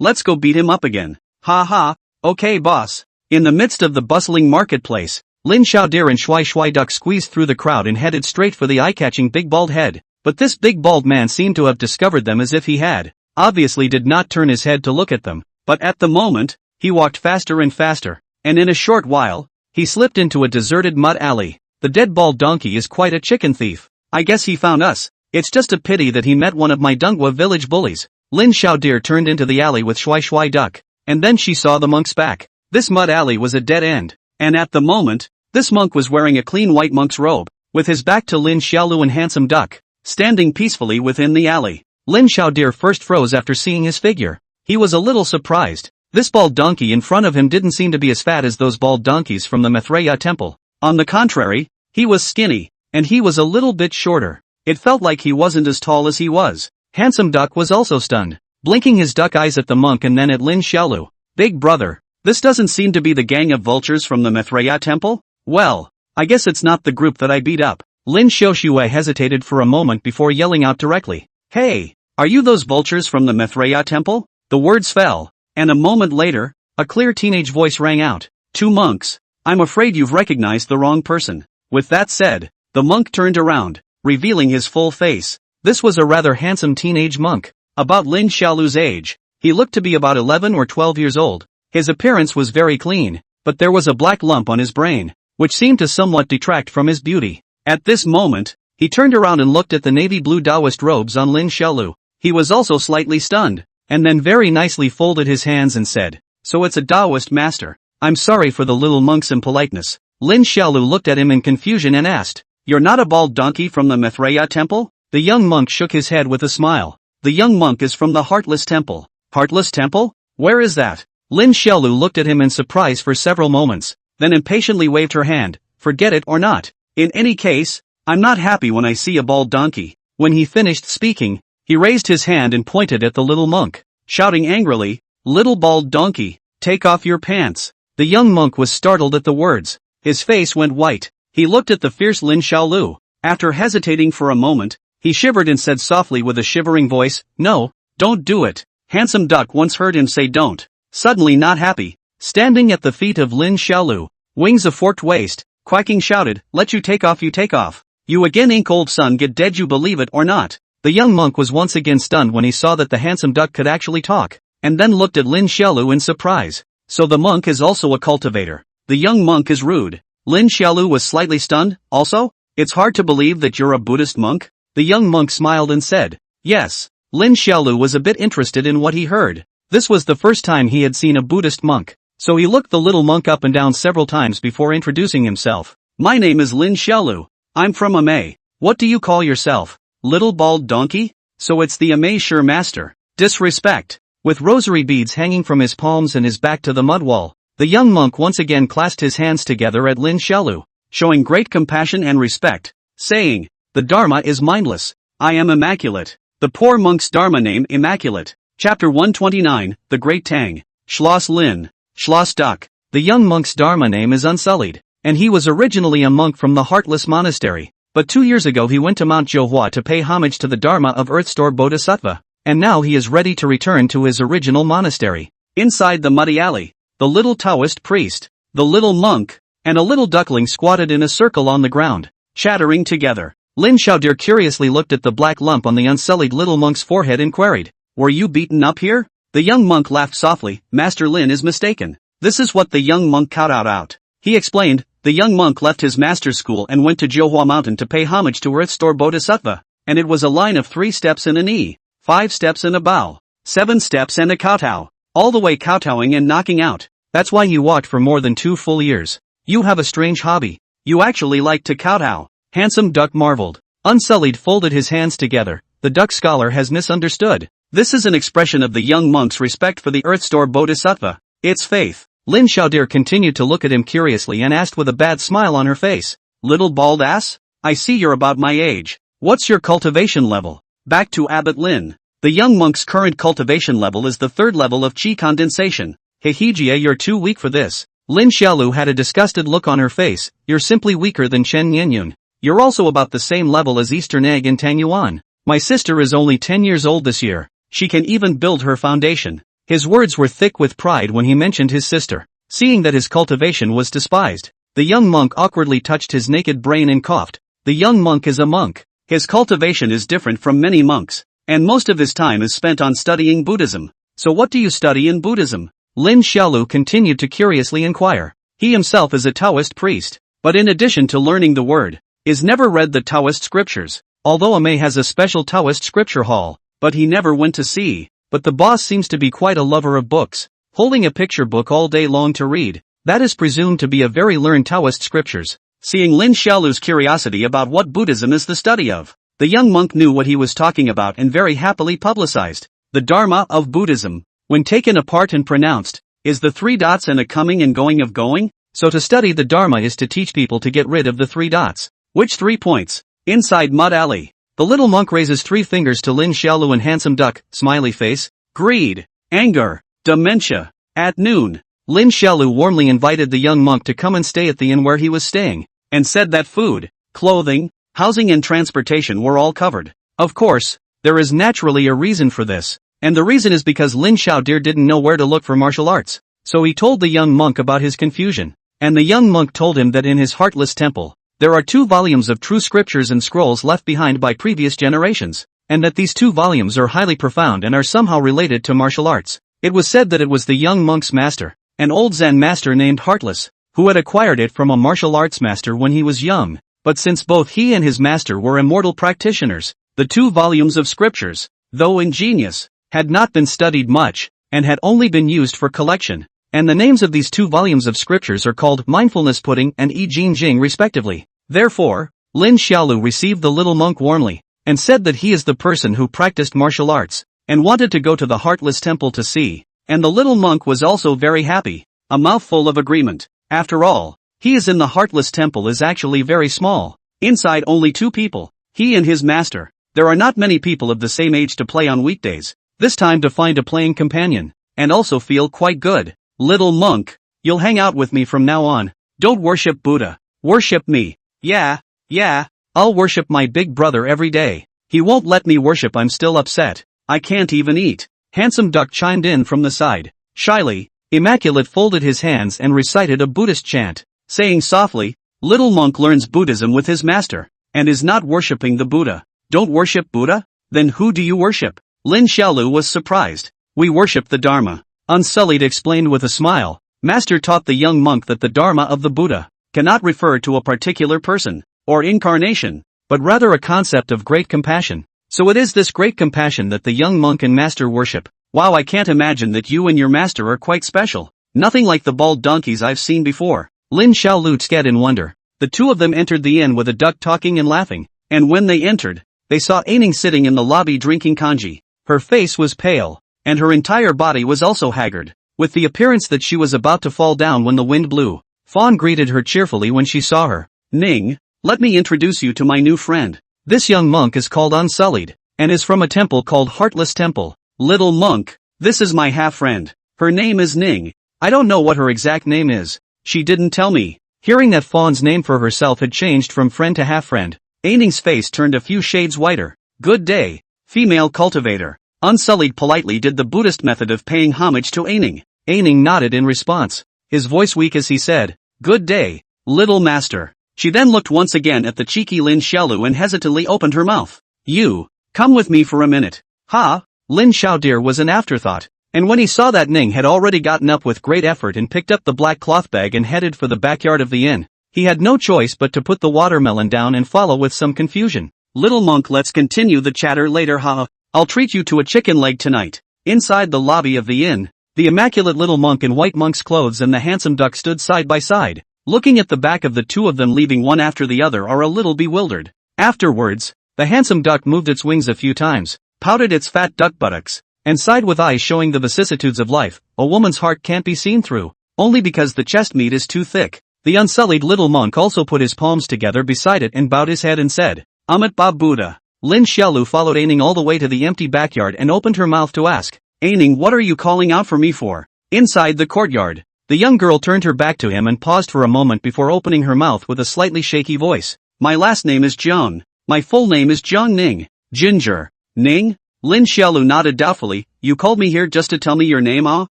let's go beat him up again. Ha, okay boss. In the midst of the bustling marketplace, Lin Xiaodir and Shui Duck squeezed through the crowd and headed straight for the eye-catching big bald head. But this big bald man seemed to have discovered them, as if he had. Obviously did not turn his head to look at them, but at the moment, he walked faster and faster, and in a short while, he slipped into a deserted mud alley. The dead bald donkey is quite a chicken thief. I guess he found us. It's just a pity that he met one of my Dongwa village bullies. Lin Xiaodir turned into the alley with Shui Duck, and then she saw the monk's back. This mud alley was a dead end, and at the moment, this monk was wearing a clean white monk's robe, with his back to Lin Xiaolu and Handsome Duck, standing peacefully within the alley. Lin Xiaodir first froze after seeing his figure. He was a little surprised. This bald donkey in front of him didn't seem to be as fat as those bald donkeys from the Manhwa temple. On the contrary, he was skinny, and he was a little bit shorter. It felt like he wasn't as tall as he was. Handsome Duck was also stunned, blinking his duck eyes at the monk and then at Lin Xiaolu. Big brother, this doesn't seem to be the gang of vultures from the Manhwa temple? Well, I guess it's not the group that I beat up. Lin Xiaoxue hesitated for a moment before yelling out directly. Hey, are you those vultures from the Manhwa temple? The words fell, and a moment later, a clear teenage voice rang out. 2 monks. I'm afraid you've recognized the wrong person. With that said, the monk turned around, revealing his full face. This was a rather handsome teenage monk, about Lin Xiaolu's age. He looked to be about 11 or 12 years old. His appearance was very clean, but there was a black lump on his brain, which seemed to somewhat detract from his beauty. At this moment, he turned around and looked at the navy blue Taoist robes on Lin Xiaolu. He was also slightly stunned, and then very nicely folded his hands and said, "So it's a Taoist master. I'm sorry for the little monk's impoliteness." Lin Xiaolu looked at him in confusion and asked, "You're not a bald donkey from the Manhwa temple?" The young monk shook his head with a smile. "The young monk is from the Heartless Temple." Heartless Temple? Where is that? Lin Xiaolu looked at him in surprise for several moments, then impatiently waved her hand. "Forget it or not. In any case, I'm not happy when I see a bald donkey." When he finished speaking, he raised his hand and pointed at the little monk, shouting angrily, "Little bald donkey, take off your pants." The young monk was startled at the words. His face went white. He looked at the fierce Lin Xiaolu. After hesitating for a moment, he shivered and said softly with a shivering voice, "No, don't do it." Handsome Duck once heard him say don't. Suddenly not happy, standing at the feet of Lin Xiaolu, wings a forked waist, quacking shouted, "Let you take off, you take off. You again ink old son get dead, you believe it or not." The young monk was once again stunned when he saw that the handsome duck could actually talk, and then looked at Lin Xiaolu in surprise. So the monk is also a cultivator. The young monk is rude. Lin Xiaolu was slightly stunned, also? "It's hard to believe that you're a Buddhist monk?" The young monk smiled and said, "Yes." Lin Xiaolu was a bit interested in what he heard. This was the first time he had seen a Buddhist monk, so he looked the little monk up and down several times before introducing himself. "My name is Lin Xiaolu. I'm from Amei. What do you call yourself? Little bald donkey? So it's the Amei Sure Master. Disrespect." With rosary beads hanging from his palms and his back to the mud wall, the young monk once again clasped his hands together at Lin Xiaolu, showing great compassion and respect, saying, "The Dharma is mindless. I am immaculate." The poor monk's Dharma name Immaculate. Chapter 129, The Great Tang. Schloss Lin. Schloss Duck. The young monk's Dharma name is Unsullied, and he was originally a monk from the Heartless Monastery, but 2 years ago he went to Mount Johua to pay homage to the Dharma of Earthstore Bodhisattva, and now he is ready to return to his original monastery. Inside the muddy alley, the little Taoist priest, the little monk, and a little duckling squatted in a circle on the ground, chattering together. Lin Xiaodir curiously looked at the black lump on the unsullied little monk's forehead and queried, "Were you beaten up here?" The young monk laughed softly. "Master Lin is mistaken. This is what the young monk kowtowed out." He explained, the young monk left his master's school and went to Johua Mountain to pay homage to Earthstore Bodhisattva, and it was a line of 3 steps and a knee, 5 steps and a bow, 7 steps and a kowtow, all the way kowtowing and knocking out. That's why you walked for more than 2 full years. You have a strange hobby. You actually like to kowtow. Handsome Duck marveled. Unsullied folded his hands together. The duck scholar has misunderstood. This is an expression of the young monk's respect for the Earthstore Bodhisattva. It's faith. Lin Xiaodir continued to look at him curiously and asked with a bad smile on her face, "Little bald ass? I see you're about my age. What's your cultivation level?" Back to Abbot Lin. The young monk's current cultivation level is the 3rd level of qi condensation. Hehijia, you're too weak for this. Lin Xiaolu had a disgusted look on her face. "You're simply weaker than Chen Nianyun. You're also about the same level as Eastern Egg and Tang Yuan. My sister is only 10 years old this year. She can even build her foundation." His words were thick with pride when he mentioned his sister. Seeing that his cultivation was despised, the young monk awkwardly touched his naked brain and coughed. The young monk is a monk. His cultivation is different from many monks, and most of his time is spent on studying Buddhism. "So what do you study in Buddhism?" Lin Xiaolu continued to curiously inquire. He himself is a Taoist priest, but in addition to learning the word, is never read the Taoist scriptures, although Amei has a special Taoist scripture hall, but he never went to see. But the boss seems to be quite a lover of books, holding a picture book all day long to read. That is presumed to be a very learned Taoist scriptures. Seeing Lin Xiaolu's curiosity about what Buddhism is the study of, the young monk knew what he was talking about and very happily publicized. The Dharma of Buddhism, when taken apart and pronounced, is the 3 dots and a coming and going of going. So to study the Dharma is to teach people to get rid of the 3 dots. Which 3 points? Inside Mud Alley. The little monk raises 3 fingers to Lin Xiaolu and handsome duck, smiley face, greed, anger, dementia. At noon, Lin Xiaolu warmly invited the young monk to come and stay at the inn where he was staying, and said that food, clothing, housing and transportation were all covered. Of course, there is naturally a reason for this, and the reason is because Lin Xiaodir didn't know where to look for martial arts. So he told the young monk about his confusion, and the young monk told him that in his heartless temple, there are 2 volumes of true scriptures and scrolls left behind by previous generations, and that these 2 volumes are highly profound and are somehow related to martial arts. It was said that it was the young monk's master, an old Zen master named Heartless, who had acquired it from a martial arts master when he was young, but since both he and his master were immortal practitioners, the 2 volumes of scriptures, though ingenious, had not been studied much, and had only been used for collection, and the names of these 2 volumes of scriptures are called Mindfulness Pudding and I Jing Jing respectively. Therefore, Lin Xiaolu received the little monk warmly, and said that he is the person who practiced martial arts, and wanted to go to the Heartless Temple to see, and the little monk was also very happy, a mouthful of agreement. After all, he is in the Heartless Temple is actually very small, inside only 2 people, he and his master. There are not many people of the same age to play on weekdays, this time to find a playing companion, and also feel quite good. Little monk, you'll hang out with me from now on, don't worship Buddha, worship me. Yeah, I'll worship my big brother every day. He won't let me worship, I'm still upset, I can't even eat. Handsome duck chimed in from the side. Shyly, Immaculate folded his hands and recited a Buddhist chant, saying softly, little monk learns Buddhism with his master, and is not worshipping the Buddha. Don't worship Buddha? Then who do you worship? Lin Xiaolu was surprised. We worship the Dharma. Unsullied explained with a smile. Master taught the young monk that the Dharma of the Buddha cannot refer to a particular person or incarnation, but rather a concept of great compassion. So it is this great compassion that the young monk and master worship. Wow, I can't imagine that you and your master are quite special. Nothing like the bald donkeys I've seen before. Lin Xiaolu stared in wonder. The 2 of them entered the inn with a duck talking and laughing, and when they entered, they saw Aining sitting in the lobby drinking kanji. Her face was pale, and her entire body was also haggard, with the appearance that she was about to fall down when the wind blew. Fawn greeted her cheerfully when she saw her. Ning, let me introduce you to my new friend. This young monk is called Unsullied, and is from a temple called Heartless Temple. Little monk, this is my half-friend. Her name is Ning. I don't know what her exact name is. She didn't tell me. Hearing that Fawn's name for herself had changed from friend to half-friend, Aining's face turned a few shades whiter. Good day, female cultivator. Unsullied politely did the Buddhist method of paying homage to Aining. Aining nodded in response, his voice weak as he said, good day, little master. She then looked once again at the cheeky Lin Xiaolu and hesitantly opened her mouth. You, come with me for a minute. Ha! Lin Xiaodir was an afterthought, and when he saw that Ning had already gotten up with great effort and picked up the black cloth bag and headed for the backyard of the inn, he had no choice but to put the watermelon down and follow with some confusion. Little monk, let's continue the chatter later, ha. I'll treat you to a chicken leg tonight. Inside the lobby of the inn, the immaculate little monk in white monk's clothes and the handsome duck stood side by side, looking at the back of the 2 of them leaving one after the other are a little bewildered. Afterwards, the handsome duck moved its wings a few times, pouted its fat duck buttocks, and sighed with eyes showing the vicissitudes of life. A woman's heart can't be seen through, only because the chest meat is too thick. The unsullied little monk also put his palms together beside it and bowed his head and said, Amit Ba Buddha. Lin Xiaolu followed Aining all the way to the empty backyard and opened her mouth to ask, Aining, what are you calling out for me for? Inside the courtyard, the young girl turned her back to him and paused for a moment before opening her mouth with a slightly shaky voice. My last name is Jiang. My full name is Jiang Ning. Ginger. Ning? Lin Xiaolu nodded doubtfully. You called me here just to tell me your name, ah?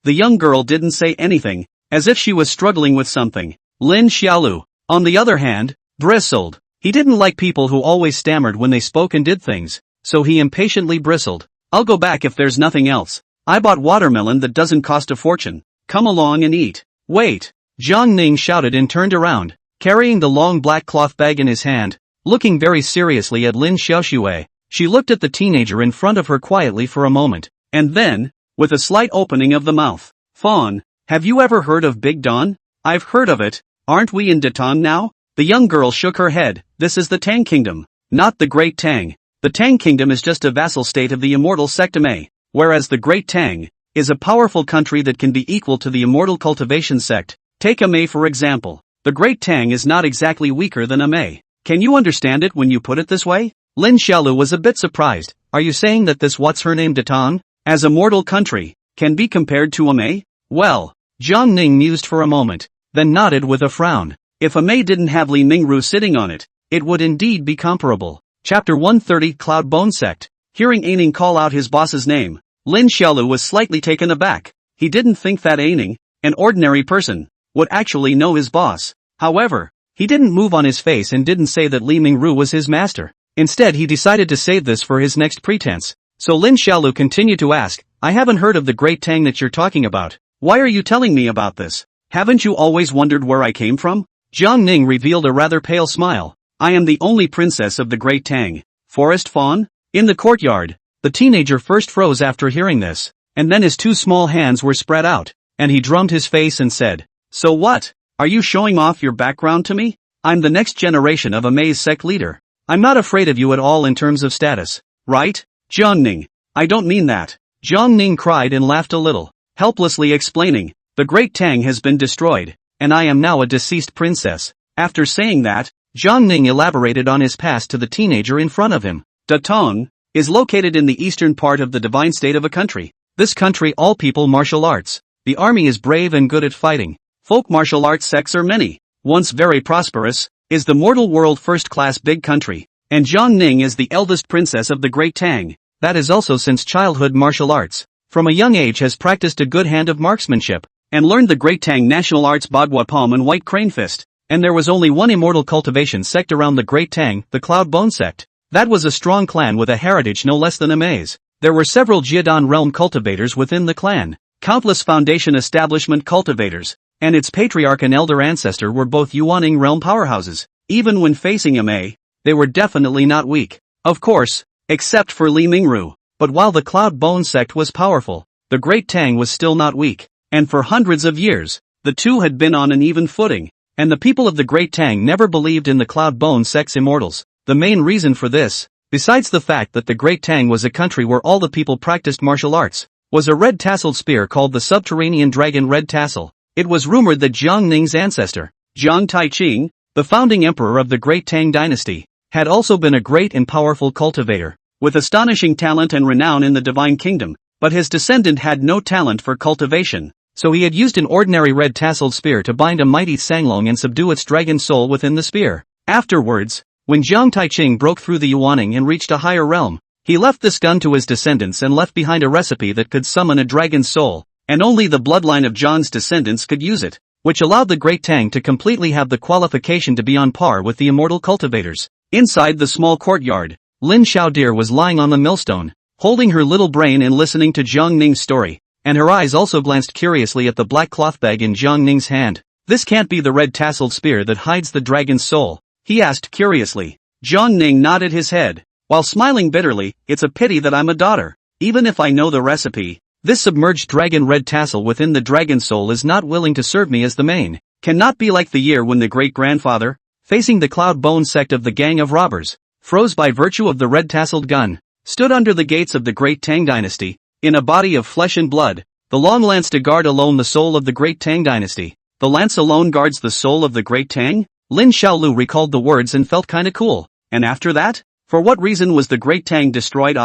The young girl didn't say anything, as if she was struggling with something. Lin Xiaolu, on the other hand, bristled. He didn't like people who always stammered when they spoke and did things, so he impatiently bristled. I'll go back if there's nothing else. I bought watermelon that doesn't cost a fortune. Come along and eat. Wait! Jiang Ning shouted and turned around, carrying the long black cloth bag in his hand, looking very seriously at Lin Xiaoxue. She looked at the teenager in front of her quietly for a moment, and then, with a slight opening of the mouth, Fawn, have you ever heard of Big Dawn? I've heard of it. Aren't we in Datong now? The young girl shook her head. This is the Tang Kingdom, not the Great Tang. The Tang Kingdom is just a vassal state of the immortal Sectum, whereas the Great Tang is a powerful country that can be equal to the immortal cultivation sect. Take Amei for example. The Great Tang is not exactly weaker than Amei. Can you understand it when you put it this way? Lin Xiaolu was a bit surprised. Are you saying that this what's-her-name Datong, as a mortal country, can be compared to a Mei? Well, Jiang Ning mused for a moment, then nodded with a frown. If a Mei didn't have Li Mingru sitting on it, it would indeed be comparable. Chapter 130 Cloud Bone Sect. Hearing Aining call out his boss's name, Lin Xiaolu was slightly taken aback. He didn't think that Aining, an ordinary person, would actually know his boss. However, he didn't move on his face and didn't say that Li Mingru was his master. Instead, he decided to save this for his next pretense. So Lin Xiaolu continued to ask, I haven't heard of the Great Tang that you're talking about. Why are you telling me about this? Haven't you always wondered where I came from? Jiang Ning revealed a rather pale smile. I am the only princess of the Great Tang. Forest Fawn? In the courtyard, the teenager first froze after hearing this, and then his two small hands were spread out, and he drummed his face and said, So what? Are you showing off your background to me? I'm the next generation of a Mei's sect leader. I'm not afraid of you at all in terms of status, right? Jiang Ning, I don't mean that. Jiang Ning cried and laughed a little, helplessly explaining, the Great Tang has been destroyed, and I am now a deceased princess. After saying that, Jiang Ning elaborated on his past to the teenager in front of him. Datong is located in the eastern part of the divine state of a country. This country all people martial arts. The army is brave and good at fighting. Folk martial arts sects are many. Once very prosperous, is the mortal world first-class big country. And Jiang Ning is the eldest princess of the Great Tang. That is also since childhood martial arts. From a young age has practiced a good hand of marksmanship, and learned the Great Tang national arts Bagua Palm and White Crane Fist. And there was only one immortal cultivation sect around the Great Tang, the Cloud Bone Sect. That was a strong clan with a heritage no less than a Mei's. There were several Jiadan realm cultivators within the clan. Countless foundation establishment cultivators, and its patriarch and elder ancestor were both Yuaning realm powerhouses. Even when facing a Mei, they were definitely not weak. Of course, except for Li Mingru. But while the Cloud Bone Sect was powerful, the Great Tang was still not weak. And for hundreds of years, the two had been on an even footing. And the people of the Great Tang never believed in the Cloud Bone Sect's immortals. The main reason for this, besides the fact that the Great Tang was a country where all the people practiced martial arts, was a red-tasseled spear called the Subterranean Dragon Red Tassel. It was rumored that Jiang Ning's ancestor, Jiang Taiqing, the founding emperor of the Great Tang dynasty, had also been a great and powerful cultivator, with astonishing talent and renown in the Divine Kingdom, but his descendant had no talent for cultivation, so he had used an ordinary red-tasseled spear to bind a mighty Sanglong and subdue its dragon soul within the spear. Afterwards, when Jiang Taiqing broke through the Yuaning and reached a higher realm, he left this gun to his descendants and left behind a recipe that could summon a dragon's soul, and only the bloodline of Jiang's descendants could use it, which allowed the Great Tang to completely have the qualification to be on par with the immortal cultivators. Inside the small courtyard, Lin Xiaodir was lying on the millstone, holding her little brain and listening to Jiang Ning's story, and her eyes also glanced curiously at the black cloth bag in Jiang Ning's hand. This can't be the red-tasseled spear that hides the dragon's soul, he asked curiously. Jiang Ning nodded his head, while smiling bitterly. It's a pity that I'm a daughter. Even if I know the recipe, this submerged dragon red tassel within the dragon soul is not willing to serve me as the main. Cannot be like the year when the great-grandfather, facing the Cloud Bone Sect of the gang of robbers, froze by virtue of the red-tasseled gun, stood under the gates of the Great Tang dynasty, in a body of flesh and blood, the long lance to guard alone the soul of the Great Tang dynasty. The lance alone guards the soul of the Great Tang? Lin Xiaolu recalled the words and felt kinda cool. And after that? For what reason was the Great Tang destroyed?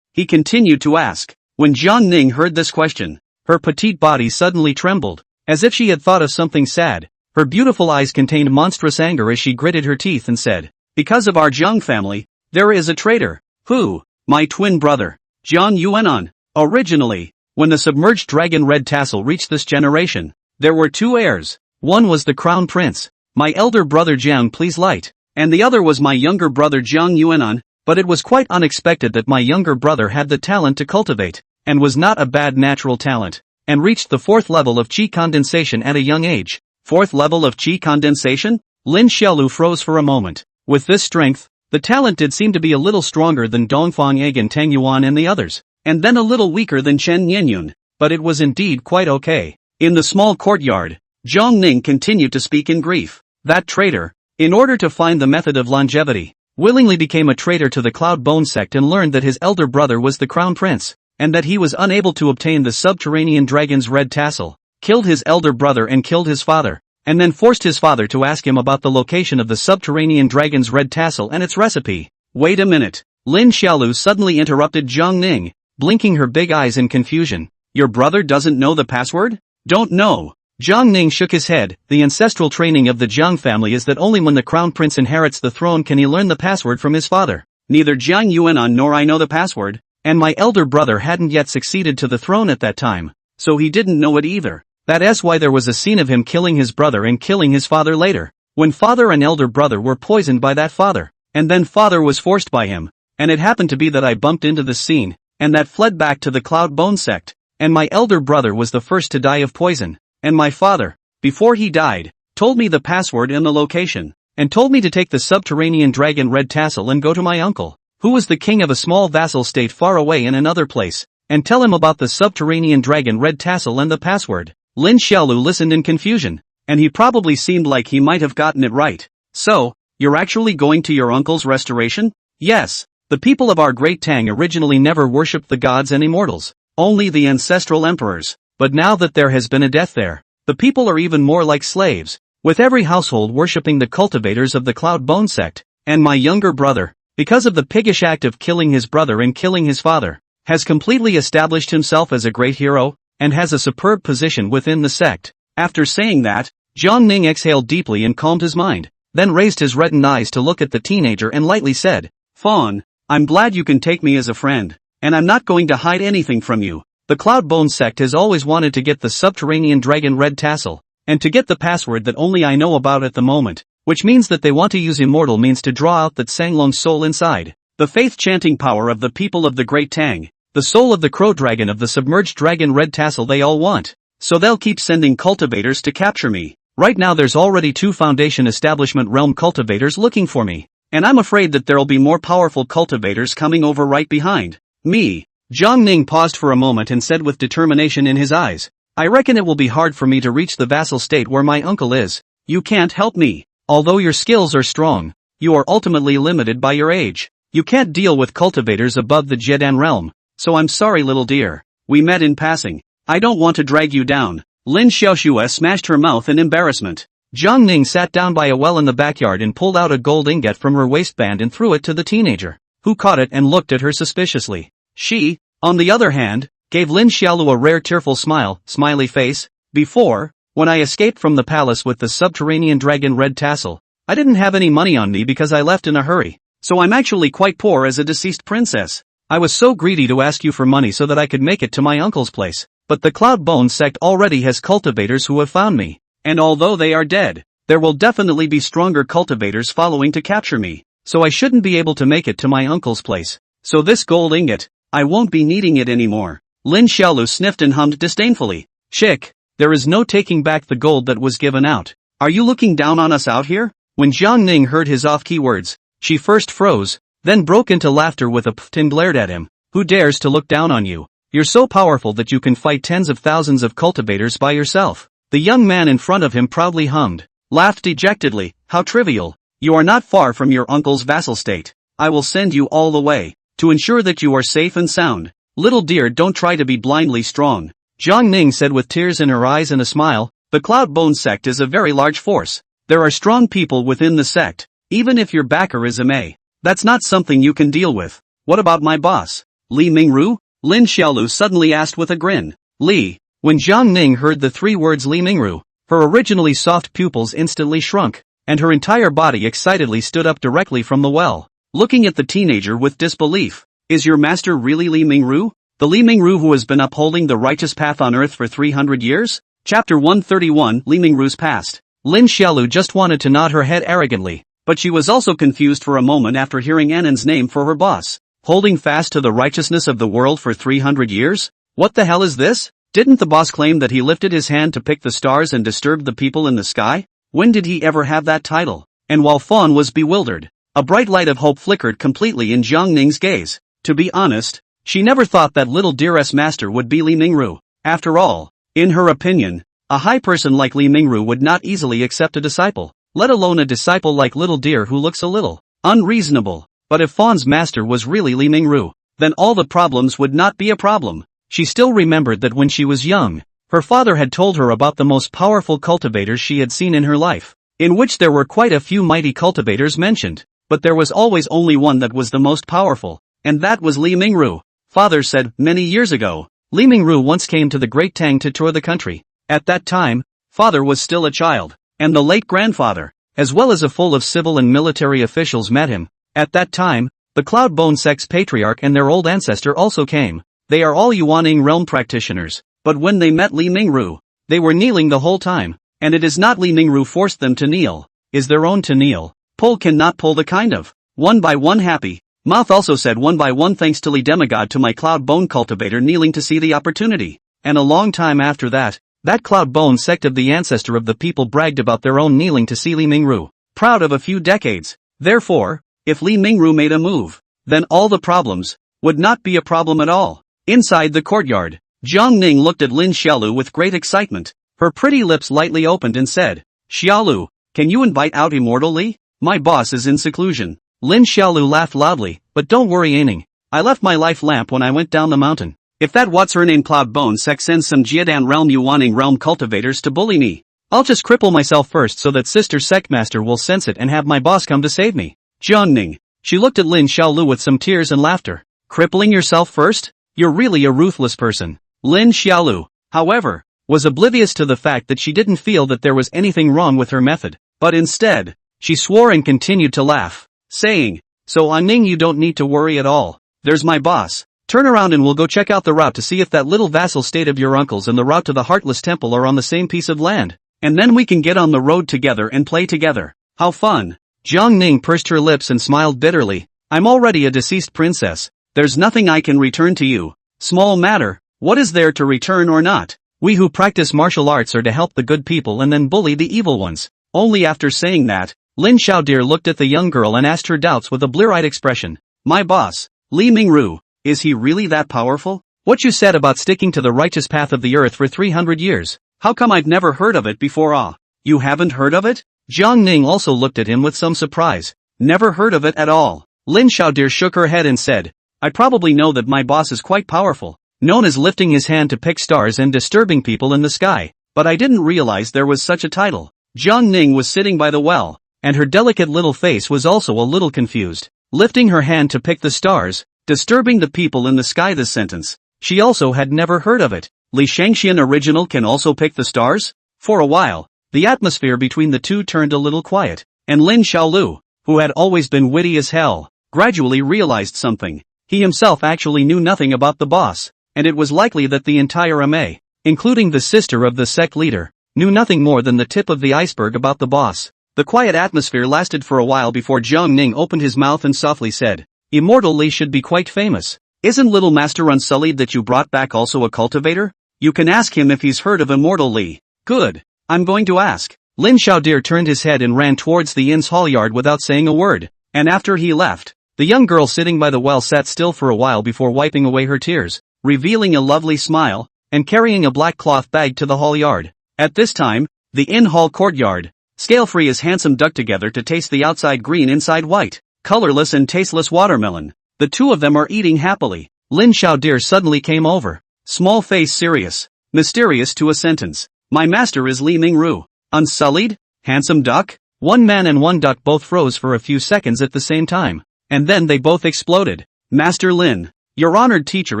He continued to ask. When Jiang Ning heard this question, her petite body suddenly trembled, as if she had thought of something sad. Her beautiful eyes contained monstrous anger as she gritted her teeth and said, Because of our Jiang family, there is a traitor. Who? My twin brother, Jiang Yuanan. Originally, when the submerged dragon red tassel reached this generation, there were two heirs. One was the crown prince, my elder brother Jiang Please Light, and the other was my younger brother Jiang Yuanan, but it was quite unexpected that my younger brother had the talent to cultivate, and was not a bad natural talent, and reached the 4th level of qi condensation at a young age. 4th level of qi condensation? Lin Xiaolu froze for a moment. With this strength, the talent did seem to be a little stronger than Dongfang Egg and Tang Yuan and the others, and then a little weaker than Chen Nianyun, but it was indeed quite okay. In the small courtyard, Jiang Ning continued to speak in grief. That traitor, in order to find the method of longevity, willingly became a traitor to the Cloud Bone Sect and learned that his elder brother was the crown prince, and that he was unable to obtain the subterranean dragon's red tassel, killed his elder brother and killed his father, and then forced his father to ask him about the location of the subterranean dragon's red tassel and its recipe. Wait a minute, Lin Xiaolu suddenly interrupted Jiang Ning, blinking her big eyes in confusion. Your brother doesn't know the password? Don't know. Jiang Ning shook his head. The ancestral training of the Jiang family is that only when the crown prince inherits the throne can he learn the password from his father. Neither Jiang Yuanan nor I know the password, and my elder brother hadn't yet succeeded to the throne at that time, so he didn't know it either. That's why there was a scene of him killing his brother and killing his father later, when father and elder brother were poisoned by that father, and then father was forced by him, and it happened to be that I bumped into the scene, and that fled back to the Cloud Bone sect, and my elder brother was the first to die of poison, and my father, before he died, told me the password and the location, and told me to take the subterranean dragon red tassel and go to my uncle, who was the king of a small vassal state far away in another place, and tell him about the subterranean dragon red tassel and the password. Lin Xiaolu listened in confusion, and he probably seemed like he might have gotten it right. So, you're actually going to your uncle's restoration? Yes. The people of our great Tang originally never worshipped the gods and immortals, only the ancestral emperors, but now that there has been a death there, the people are even more like slaves, with every household worshipping the cultivators of the Cloud Bone sect, and my younger brother, because of the piggish act of killing his brother and killing his father, has completely established himself as a great hero, and has a superb position within the sect. After saying that, Jiang Ning exhaled deeply and calmed his mind, then raised his reddened eyes to look at the teenager and lightly said, Fawn, I'm glad you can take me as a friend, and I'm not going to hide anything from you. The Cloud Bone sect has always wanted to get the subterranean dragon red tassel, and to get the password that only I know about at the moment, which means that they want to use immortal means to draw out that Sanglong's soul inside, the faith-chanting power of the people of the Great Tang, the soul of the crow dragon of the submerged dragon red tassel they all want, so they'll keep sending cultivators to capture me. Right now there's already 2 Foundation Establishment Realm cultivators looking for me, and I'm afraid that there'll be more powerful cultivators coming over right behind me. Jiang Ning paused for a moment and said with determination in his eyes, I reckon it will be hard for me to reach the vassal state where my uncle is. You can't help me. Although your skills are strong, you are ultimately limited by your age. You can't deal with cultivators above the Jedan realm, so I'm sorry little dear. We met in passing. I don't want to drag you down. Lin Xiaoxue smashed her mouth in embarrassment. Jiang Ning sat down by a well in the backyard and pulled out a gold ingot from her waistband and threw it to the teenager, who caught it and looked at her suspiciously. She, on the other hand, gave Lin Xiaolu a rare tearful smile, smiley face. Before, when I escaped from the palace with the subterranean dragon red tassel, I didn't have any money on me because I left in a hurry, so I'm actually quite poor as a deceased princess. I was so greedy to ask you for money so that I could make it to my uncle's place, but the Cloud Bone sect already has cultivators who have found me. And although they are dead, there will definitely be stronger cultivators following to capture me, so I shouldn't be able to make it to my uncle's place. So this gold ingot, I won't be needing it anymore. Lin Xiaolu sniffed and hummed disdainfully. Chick, there is no taking back the gold that was given out. Are you looking down on us out here? When Jiang Ning heard his off-key words, she first froze, then broke into laughter with a pft and glared at him. Who dares to look down on you? You're so powerful that you can fight tens of thousands of cultivators by yourself. The young man in front of him proudly hummed, laughed dejectedly. How trivial. You are not far from your uncle's vassal state. I will send you all the way, to ensure that you are safe and sound. Little dear, don't try to be blindly strong. Jiang Ning said with tears in her eyes and a smile, the Cloud Bone sect is a very large force. There are strong people within the sect, even if your backer is a Mei. That's not something you can deal with. What about my boss, Li Mingru? Lin Xiaolu suddenly asked with a grin. Li. When Jiang Ning heard the 3 words Li Mingru, her originally soft pupils instantly shrunk, and her entire body excitedly stood up directly from the well, looking at the teenager with disbelief. Is your master really Li Mingru? The Li Mingru who has been upholding the righteous path on earth for 300 years? Chapter 131 Li Mingru's Past. Lin Xiaolu just wanted to nod her head arrogantly, but she was also confused for a moment after hearing Annan's name for her boss. Holding fast to the righteousness of the world for 300 years? What the hell is this? Didn't the boss claim that he lifted his hand to pick the stars and disturbed the people in the sky? When did he ever have that title? And while Fawn was bewildered, a bright light of hope flickered completely in Jiang Ning's gaze. To be honest, she never thought that little dearest master would be Li Mingru. After all, in her opinion, a high person like Li Mingru would not easily accept a disciple, let alone a disciple like little dear who looks a little unreasonable. But if Fawn's master was really Li Mingru, then all the problems would not be a problem. She still remembered that when she was young, her father had told her about the most powerful cultivators she had seen in her life, in which there were quite a few mighty cultivators mentioned. but there was always only one that was the most powerful, and that was Li Mingru. Father said, many years ago, Li Mingru once came to the Great Tang to tour the country. At that time, father was still a child, and the late grandfather, as well as a full of civil and military officials met him. At that time, the Cloud Bone sect's patriarch and their old ancestor also came. They are all Yuaning realm practitioners, but when they met Li Mingru, they were kneeling the whole time, and it is not Li Mingru forced them to kneel, is their own to kneel. Pull cannot pull the kind of. One by one happy. Mouth also said one by one thanks to Li demigod to my Cloud Bone cultivator kneeling to see the opportunity. And a long time after that Cloud Bone sect of the ancestor of the people bragged about their own kneeling to see Li Mingru. Proud of a few decades. Therefore, if Li Mingru made a move, then all the problems would not be a problem at all. Inside the courtyard, Jiang Ning looked at Lin Xiaolu with great excitement. Her pretty lips lightly opened and said, Xiaolu, can you invite out Immortal Li? My boss is in seclusion. Lin Xiaolu laughed loudly, but don't worry Aning. I left my life lamp when I went down the mountain. If that what's-her-name Cloud Bone sect sends some Jiedan realm Yuaning realm cultivators to bully me, I'll just cripple myself first so that Sister Sectmaster will sense it and have my boss come to save me. Jiang Ning. She looked at Lin Xiaolu with some tears and laughter. Crippling yourself first? You're really a ruthless person. Lin Xiaolu, however, was oblivious to the fact that she didn't feel that there was anything wrong with her method, but instead, she swore and continued to laugh, saying, so Ning, you don't need to worry at all. There's my boss. Turn around and we'll go check out the route to see if that little vassal state of your uncle's and the route to the Heartless Temple are on the same piece of land. And then we can get on the road together and play together. How fun. Jiang Ning pursed her lips and smiled bitterly. I'm already a deceased princess. There's nothing I can return to you. Small matter. What is there to return or not? We who practice martial arts are to help the good people and then bully the evil ones. Only after saying that, Lin Xiaodir looked at the young girl and asked her doubts with a blear-eyed expression. My boss, Li Mingru, is he really that powerful? What you said about sticking to the righteous path of the earth for 300 years. How come I've never heard of it before? Ah, you haven't heard of it? Jiang Ning also looked at him with some surprise. Never heard of it at all. Lin Xiaodir shook her head and said, I probably know that my boss is quite powerful, known as lifting his hand to pick stars and disturbing people in the sky, but I didn't realize there was such a title. Jiang Ning was sitting by the well, and her delicate little face was also a little confused. Lifting her hand to pick the stars, disturbing the people in the sky. This sentence, she also had never heard of it. Li Shangxian original can also pick the stars? For a while, the atmosphere between the two turned a little quiet, and Lin Xiaolu, who had always been witty as hell, gradually realized something. He himself actually knew nothing about the boss, and it was likely that the entire MA, including the sister of the sect leader, knew nothing more than the tip of the iceberg about the boss. The quiet atmosphere lasted for a while before Jiang Ning opened his mouth and softly said, Immortal Li should be quite famous. Isn't Little Master Unsullied that you brought back also a cultivator? You can ask him if he's heard of Immortal Li. Good. I'm going to ask. Lin Xiaodir turned his head and ran towards the inn's hall yard without saying a word, and after he left, the young girl sitting by the well sat still for a while before wiping away her tears, revealing a lovely smile, and carrying a black cloth bag to the hall yard. At this time, the inn hall courtyard, Scalefree is handsome duck together to taste the outside green inside white, colorless and tasteless watermelon. The two of them are eating happily. Lin Xiaodir suddenly came over, small face serious, mysterious to a sentence. My master is Li Mingru. Unsullied? Handsome duck? One man and one duck both froze for a few seconds at the same time, and then they both exploded. Master Lin, your honored teacher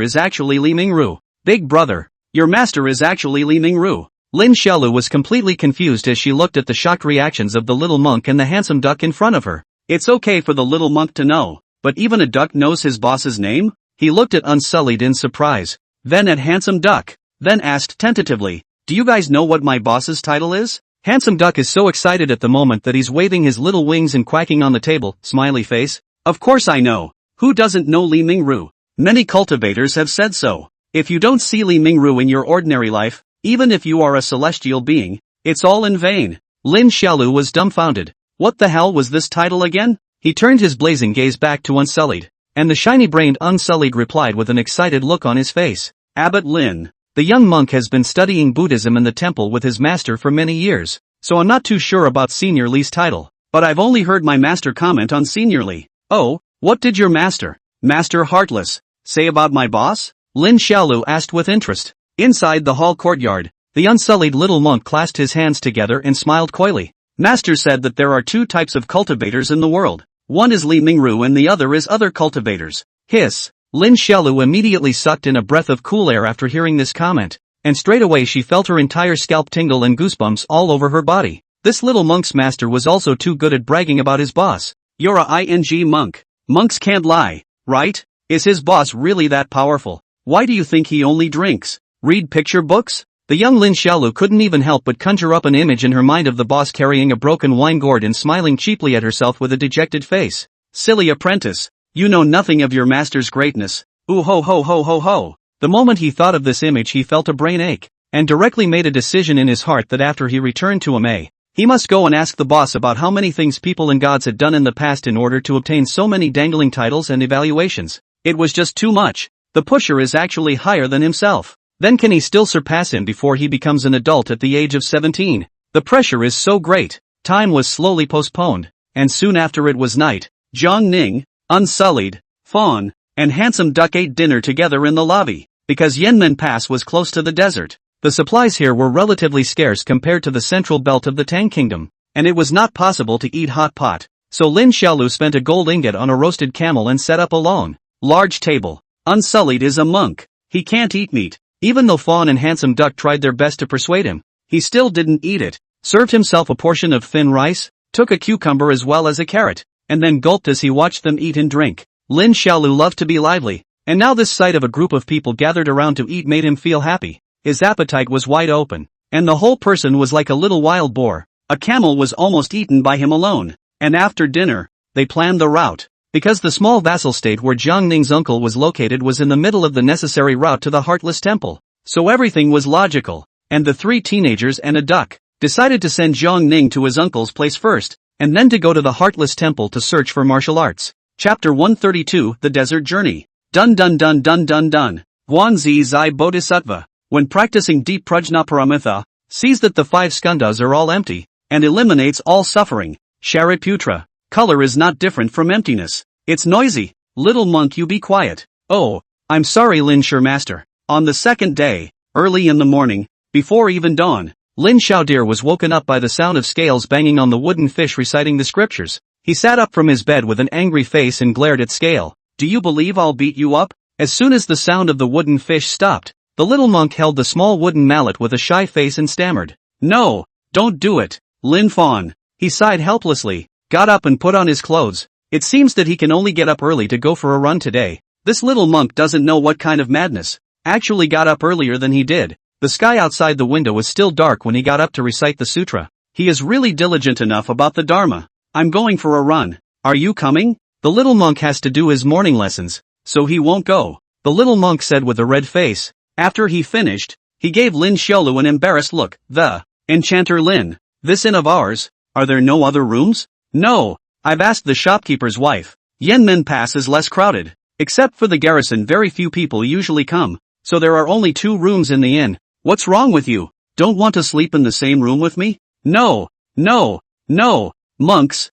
is actually Li Mingru. Big brother, your master is actually Li Mingru. Lin Xiaolu was completely confused as she looked at the shocked reactions of the little monk and the handsome duck in front of her. It's okay for the little monk to know, but even a duck knows his boss's name? He looked at Unsullied in surprise, then at Handsome Duck, then asked tentatively, do you guys know what my boss's title is? Handsome Duck is so excited at the moment that he's waving his little wings and quacking on the table, smiley face. Of course I know. Who doesn't know Li Mingru? Many cultivators have said so. If you don't see Li Mingru in your ordinary life, even if you are a celestial being, it's all in vain. Lin Xiaolu was dumbfounded. What the hell was this title again? He turned his blazing gaze back to Unsullied, and the shiny-brained Unsullied replied with an excited look on his face. Abbot Lin, the young monk has been studying Buddhism in the temple with his master for many years, so I'm not too sure about Senior Li's title, but I've only heard my master comment on Senior Li. Oh, what did your master, Master Heartless, say about my boss? Lin Xiaolu asked with interest. Inside the hall courtyard, the unsullied little monk clasped his hands together and smiled coyly. Master said that there are two types of cultivators in the world. One is Li Mingru and the other is other cultivators. Hiss. Lin Xiaolu immediately sucked in a breath of cool air after hearing this comment, and straight away she felt her entire scalp tingle and goosebumps all over her body. This little monk's master was also too good at bragging about his boss. You're a ing monk. Monks can't lie, right? Is his boss really that powerful? Why do you think he only drinks? Read picture books? The young Lin Xiaolu couldn't even help but conjure up an image in her mind of the boss carrying a broken wine gourd and smiling cheaply at herself with a dejected face. Silly apprentice. You know nothing of your master's greatness. Ooh ho ho ho ho ho. The moment he thought of this image he felt a brain ache, and directly made a decision in his heart that after he returned to Ame, he must go and ask the boss about how many things people and gods had done in the past in order to obtain so many dangling titles and evaluations. It was just too much. The pusher is actually higher than himself. Then can he still surpass him before he becomes an adult at the age of 17? The pressure is so great. Time was slowly postponed, and soon after it was night. Jiang Ning, Unsullied, Fawn, and Handsome Duck ate dinner together in the lobby, because Yanmen Pass was close to the desert. The supplies here were relatively scarce compared to the central belt of the Tang Kingdom, and it was not possible to eat hot pot. So Lin Xiaolu spent a gold ingot on a roasted camel and set up a long, large table. Unsullied is a monk. He can't eat meat. Even though Fawn and Handsome Duck tried their best to persuade him, he still didn't eat it. Served himself a portion of thin rice, took a cucumber as well as a carrot, and then gulped as he watched them eat and drink. Lin Xiaolu loved to be lively, and now this sight of a group of people gathered around to eat made him feel happy. His appetite was wide open, and the whole person was like a little wild boar. A camel was almost eaten by him alone, and after dinner, they planned the route. Because the small vassal state where Jiang Ning's uncle was located was in the middle of the necessary route to the Heartless Temple, so everything was logical, and the three teenagers and a duck decided to send Jiang Ning to his uncle's place first, and then to go to the Heartless Temple to search for martial arts. Chapter 132, The Desert Journey. Dun dun dun dun dun dun. Guanzi Zai Bodhisattva, when practicing deep prajnaparamita, sees that the 5 skandhas are all empty, and eliminates all suffering. Shariputra. Color is not different from emptiness. It's noisy. Little monk, you be quiet. Oh, I'm sorry, Lin Sure Master. On the second day, early in the morning, before even dawn, Lin Xiaodir was woken up by the sound of scales banging on the wooden fish reciting the scriptures. He sat up from his bed with an angry face and glared at Scale. Do you believe I'll beat you up? As soon as the sound of the wooden fish stopped, the little monk held the small wooden mallet with a shy face and stammered. No, don't do it, Lin Fawn. He sighed helplessly, got up and put on his clothes. It seems that he can only get up early to go for a run today. This little monk doesn't know what kind of madness. Actually got up earlier than he did. The sky outside the window was still dark when he got up to recite the sutra. He is really diligent enough about the Dharma. I'm going for a run. Are you coming? The little monk has to do his morning lessons, so he won't go, the little monk said with a red face. After he finished, he gave Lin Xiaolu an embarrassed look. The Enchanter Lin, this inn of ours, are there no other rooms? No, I've asked the shopkeeper's wife. Yanmen Pass is less crowded. Except for the garrison, very few people usually come, so there are only 2 rooms in the inn. What's wrong with you? Don't want to sleep in the same room with me? No, no, no. Monks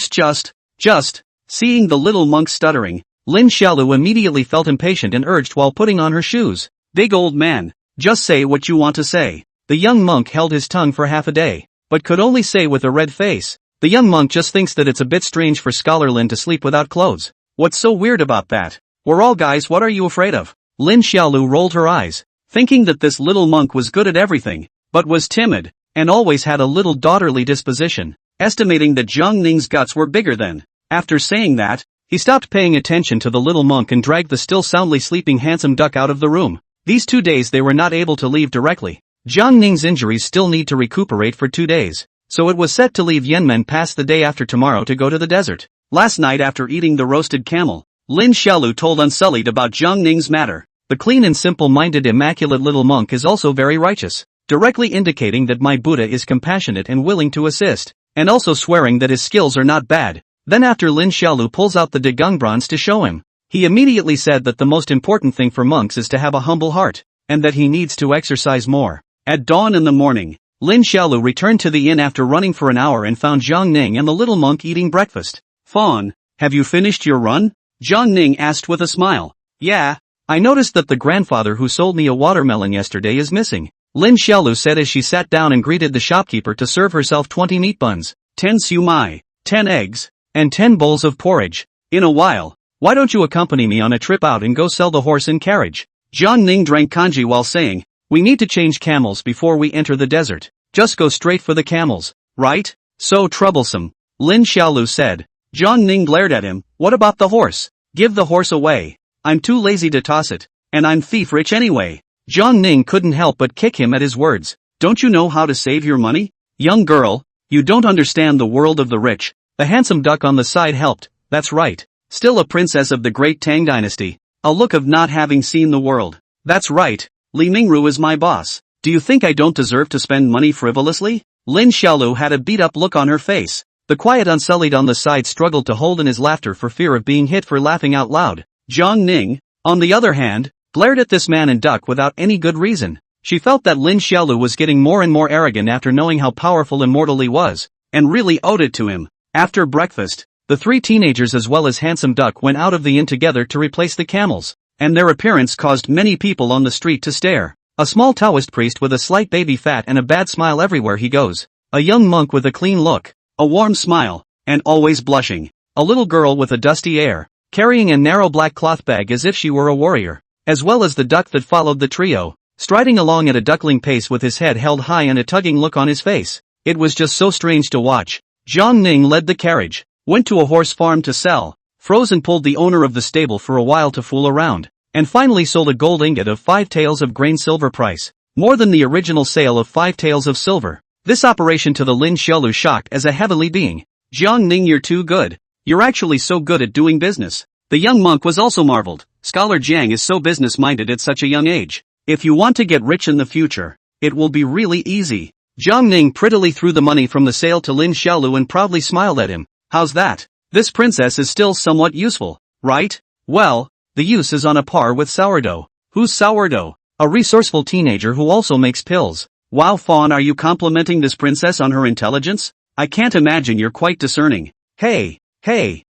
just. Seeing the little monk stuttering, Lin Xiaolu immediately felt impatient and urged while putting on her shoes. Big old man, just say what you want to say. The young monk held his tongue for half a day, but could only say with a red face. The young monk just thinks that it's a bit strange for Scholar Lin to sleep without clothes. What's so weird about that? We're all guys, what are you afraid of? Lin Xiaolu rolled her eyes, thinking that this little monk was good at everything, but was timid, and always had a little daughterly disposition, estimating that Jiang Ning's guts were bigger than. After saying that, he stopped paying attention to the little monk and dragged the still soundly sleeping Handsome Duck out of the room. These 2 days they were not able to leave directly. Jiang Ning's injuries still need to recuperate for 2 days, so it was set to leave Yanmen Pass the day after tomorrow to go to the desert. Last night after eating the roasted camel, Lin Xiaolu told Unsullied about Jiang Ning's matter. The clean and simple-minded immaculate little monk is also very righteous, directly indicating that my Buddha is compassionate and willing to assist, and also swearing that his skills are not bad. Then after Lin Xiaolu pulls out the Dagung bronze to show him, he immediately said that the most important thing for monks is to have a humble heart, and that he needs to exercise more. At dawn in the morning, Lin Xiaolu returned to the inn after running for an hour and found Jiang Ning and the little monk eating breakfast. Fawn, have you finished your run? Jiang Ning asked with a smile. Yeah, I noticed that the grandfather who sold me a watermelon yesterday is missing, Lin Xiaolu said as she sat down and greeted the shopkeeper to serve herself 20 meat buns, 10 siu mai, 10 eggs, and 10 bowls of porridge. In a while. Why don't you accompany me on a trip out and go sell the horse and carriage? Jiang Ning drank kanji while saying, we need to change camels before we enter the desert. Just go straight for the camels, right? So troublesome. Lin Xiaolu said. Jiang Ning glared at him, what about the horse? Give the horse away. I'm too lazy to toss it, and I'm thief rich anyway. Jiang Ning couldn't help but kick him at his words. Don't you know how to save your money? Young girl, you don't understand the world of the rich. The handsome duck on the side helped, that's right. Still a princess of the great Tang dynasty. A look of not having seen the world. That's right, Li Mingru is my boss. Do you think I don't deserve to spend money frivolously? Lin Xiaolu had a beat-up look on her face. The quiet Unsullied on the side struggled to hold in his laughter for fear of being hit for laughing out loud. Jiang Ning, on the other hand, glared at this man and duck without any good reason. She felt that Lin Xiaolu was getting more and more arrogant after knowing how powerful Immortal Li was, and really owed it to him. After breakfast, the 3 teenagers as well as Handsome Duck went out of the inn together to replace the camels, and their appearance caused many people on the street to stare. A small Taoist priest with a slight baby fat and a bad smile everywhere he goes. A young monk with a clean look, a warm smile, and always blushing. A little girl with a dusty air, carrying a narrow black cloth bag as if she were a warrior, as well as the duck that followed the trio, striding along at a duckling pace with his head held high and a tugging look on his face. It was just so strange to watch. Jiang Ning led the carriage, went to a horse farm to sell, froze and pulled the owner of the stable for a while to fool around, and finally sold a gold ingot of 5 taels of grain silver price, more than the original sale of 5 taels of silver. This operation to the Lin Xiaolu shocked as a heavenly being. Jiang Ning, you're too good. You're actually so good at doing business. The young monk was also marveled. Scholar Jiang is so business-minded at such a young age. If you want to get rich in the future, it will be really easy. Jiang Ning prettily threw the money from the sale to Lin Xiaolu and proudly smiled at him. How's that? This princess is still somewhat useful, right? Well, the use is on a par with sourdough. Who's sourdough? A resourceful teenager who also makes pills. Wow, Fawn, are you complimenting this princess on her intelligence? I can't imagine you're quite discerning. Hey,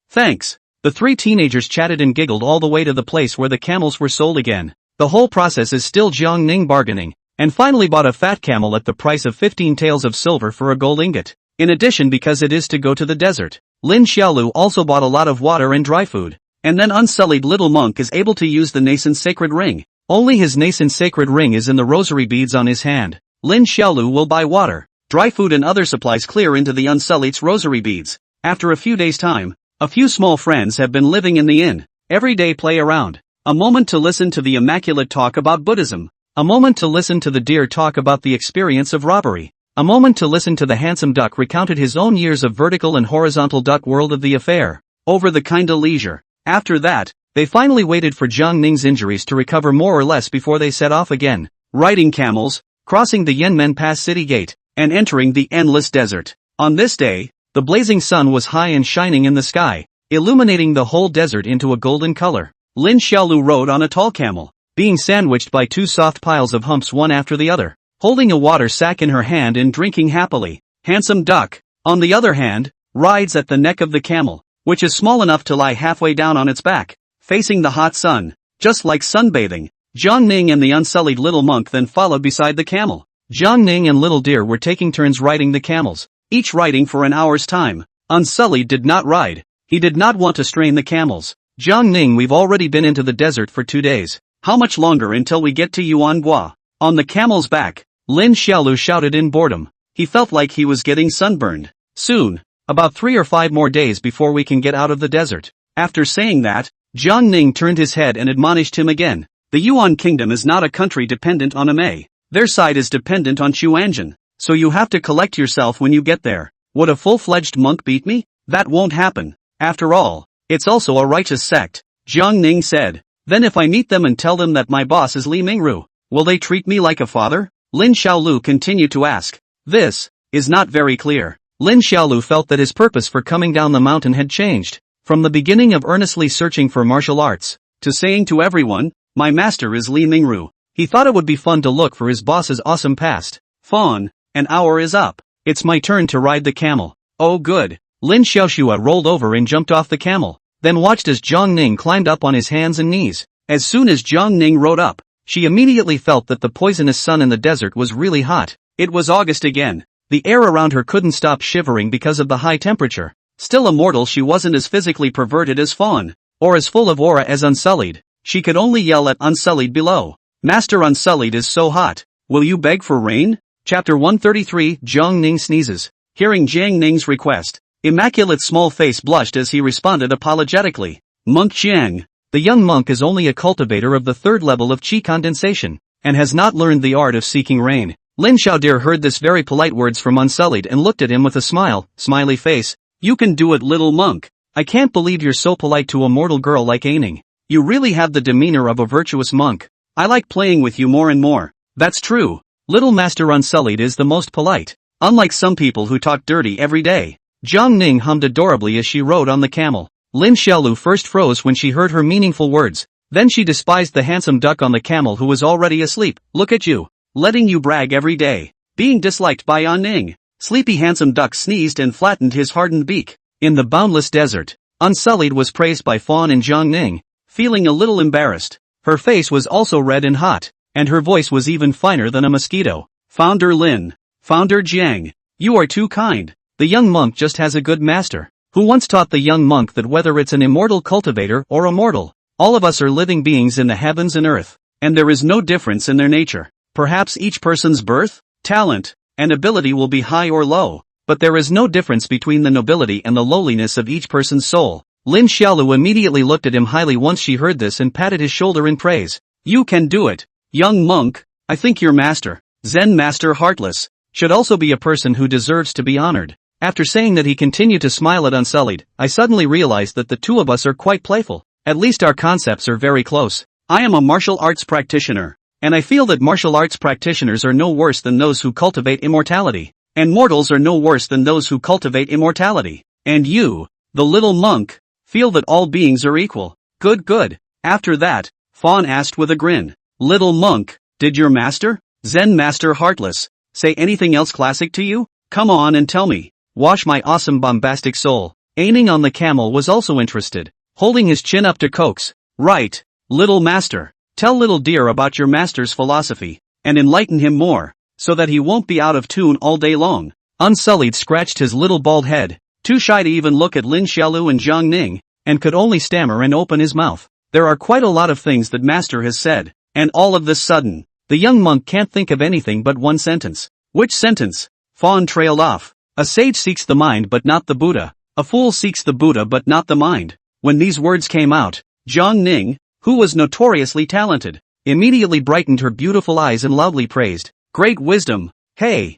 thanks. The 3 teenagers chatted and giggled all the way to the place where the camels were sold again. The whole process is still Jiang Ning bargaining, and finally bought a fat camel at the price of 15 taels of silver for a gold ingot. In addition, because it is to go to the desert, Lin Xiaolu also bought a lot of water and dry food. And then Unsullied little monk is able to use the nascent sacred ring. Only his nascent sacred ring is in the rosary beads on his hand. Lin Xiaolu will buy water, dry food and other supplies clear into the Unsullied's rosary beads. After a few days' time, a few small friends have been living in the inn. Every day play around. A moment to listen to the immaculate talk about Buddhism. A moment to listen to the deer talk about the experience of robbery. A moment to listen to the handsome duck recounted his own years of vertical and horizontal duck world of the affair. Over the kinda leisure. After that, they finally waited for Jiang Ning's injuries to recover more or less before they set off again, riding camels, crossing the Yanmen Pass city gate, and entering the endless desert. On this day, the blazing sun was high and shining in the sky, illuminating the whole desert into a golden color. Lin Xiaolu rode on a tall camel, being sandwiched by 2 soft piles of humps one after the other, holding a water sack in her hand and drinking happily. Handsome Duck, on the other hand, rides at the neck of the camel, which is small enough to lie halfway down on its back, facing the hot sun, just like sunbathing. Jiang Ning and the Unsullied little monk then followed beside the camel. Jiang Ning and Little Deer were taking turns riding the camels, each riding for an hour's time. Unsullied did not ride. He did not want to strain the camels. Jiang Ning, we've already been into the desert for 2 days. How much longer until we get to Yuangua? On the camel's back, Lin Xiaolu shouted in boredom. He felt like he was getting sunburned. Soon. About 3 or 5 more days before we can get out of the desert. After saying that, Jiang Ning turned his head and admonished him again. The Yuan kingdom is not a country dependent on Amei. Their side is dependent on Xuanzhen. So you have to collect yourself when you get there. Would a full-fledged monk beat me? That won't happen. After all, it's also a righteous sect. Jiang Ning said. Then if I meet them and tell them that my boss is Li Mingru, will they treat me like a father? Lin Xiaolu continued to ask. This is not very clear. Lin Xiaolu felt that his purpose for coming down the mountain had changed. From the beginning of earnestly searching for martial arts, to saying to everyone, my master is Li Mingru. He thought it would be fun to look for his boss's awesome past. Fawn, an hour is up. It's my turn to ride the camel. Oh good. Lin Xiaoxua rolled over and jumped off the camel, then watched as Jiang Ning climbed up on his hands and knees. As soon as Jiang Ning rode up, she immediately felt that the poisonous sun in the desert was really hot. It was August again. The air around her couldn't stop shivering because of the high temperature. Still a mortal, she wasn't as physically perverted as Fawn, or as full of aura as Unsullied. She could only yell at Unsullied below. Master Unsullied is so hot. Will you beg for rain? Chapter 133 Jiang Ning sneezes. Hearing Jiang Ning's request, Immaculate's small face blushed as he responded apologetically. Monk Jiang. The young monk is only a cultivator of the third level of qi condensation, and has not learned the art of seeking rain. Lin Xiaodir heard this very polite words from Unsullied and looked at him with a smiley face. You can do it, little monk. I can't believe you're so polite to a mortal girl like Aining. You really have the demeanor of a virtuous monk. I like playing with you more and more. That's true. Little Master Unsullied is the most polite. Unlike some people who talk dirty every day. Jiang Ning hummed adorably as she rode on the camel. Lin Xiaolu first froze when she heard her meaningful words. Then she despised the handsome duck on the camel who was already asleep. Look at you. Letting you brag every day. Being disliked by An Ning. Sleepy handsome duck sneezed and flattened his hardened beak. In the boundless desert, Unsullied was praised by Fawn and Jiang Ning. Feeling a little embarrassed. Her face was also red and hot, and her voice was even finer than a mosquito. Founder Lin. Founder Jiang. You are too kind. The young monk just has a good master, who once taught the young monk that whether it's an immortal cultivator or a mortal, all of us are living beings in the heavens and earth, and there is no difference in their nature. Perhaps each person's birth, talent, and ability will be high or low, but there is no difference between the nobility and the lowliness of each person's soul. Lin Xiaolu immediately looked at him highly once she heard this and patted his shoulder in praise. You can do it, young monk. I think your master, Zen Master Heartless, should also be a person who deserves to be honored. After saying that, he continued to smile at Unsullied. I suddenly realized that the two of us are quite playful. At least our concepts are very close. I am a martial arts practitioner, and I feel that martial arts practitioners are no worse than those who cultivate immortality, and mortals are no worse than those who cultivate immortality. And you, the little monk, feel that all beings are equal. Good. After that, Fawn asked with a grin. Little monk, did your master, Zen Master Heartless, say anything else classic to you? Come on and tell me. Wash my awesome bombastic soul. Aining on the camel was also interested, holding his chin up to coax. Right, little master. Tell little dear about your master's philosophy, and enlighten him more, so that he won't be out of tune all day long. Unsullied scratched his little bald head, too shy to even look at Lin Xiaolu and Jiang Ning, and could only stammer and open his mouth. There are quite a lot of things that master has said, and all of this sudden, the young monk can't think of anything but one sentence. Which sentence? Fawn trailed off. A sage seeks the mind but not the Buddha. A fool seeks the Buddha but not the mind. When these words came out, Jiang Ning, who was notoriously talented, immediately brightened her beautiful eyes and loudly praised. Great wisdom. Hey,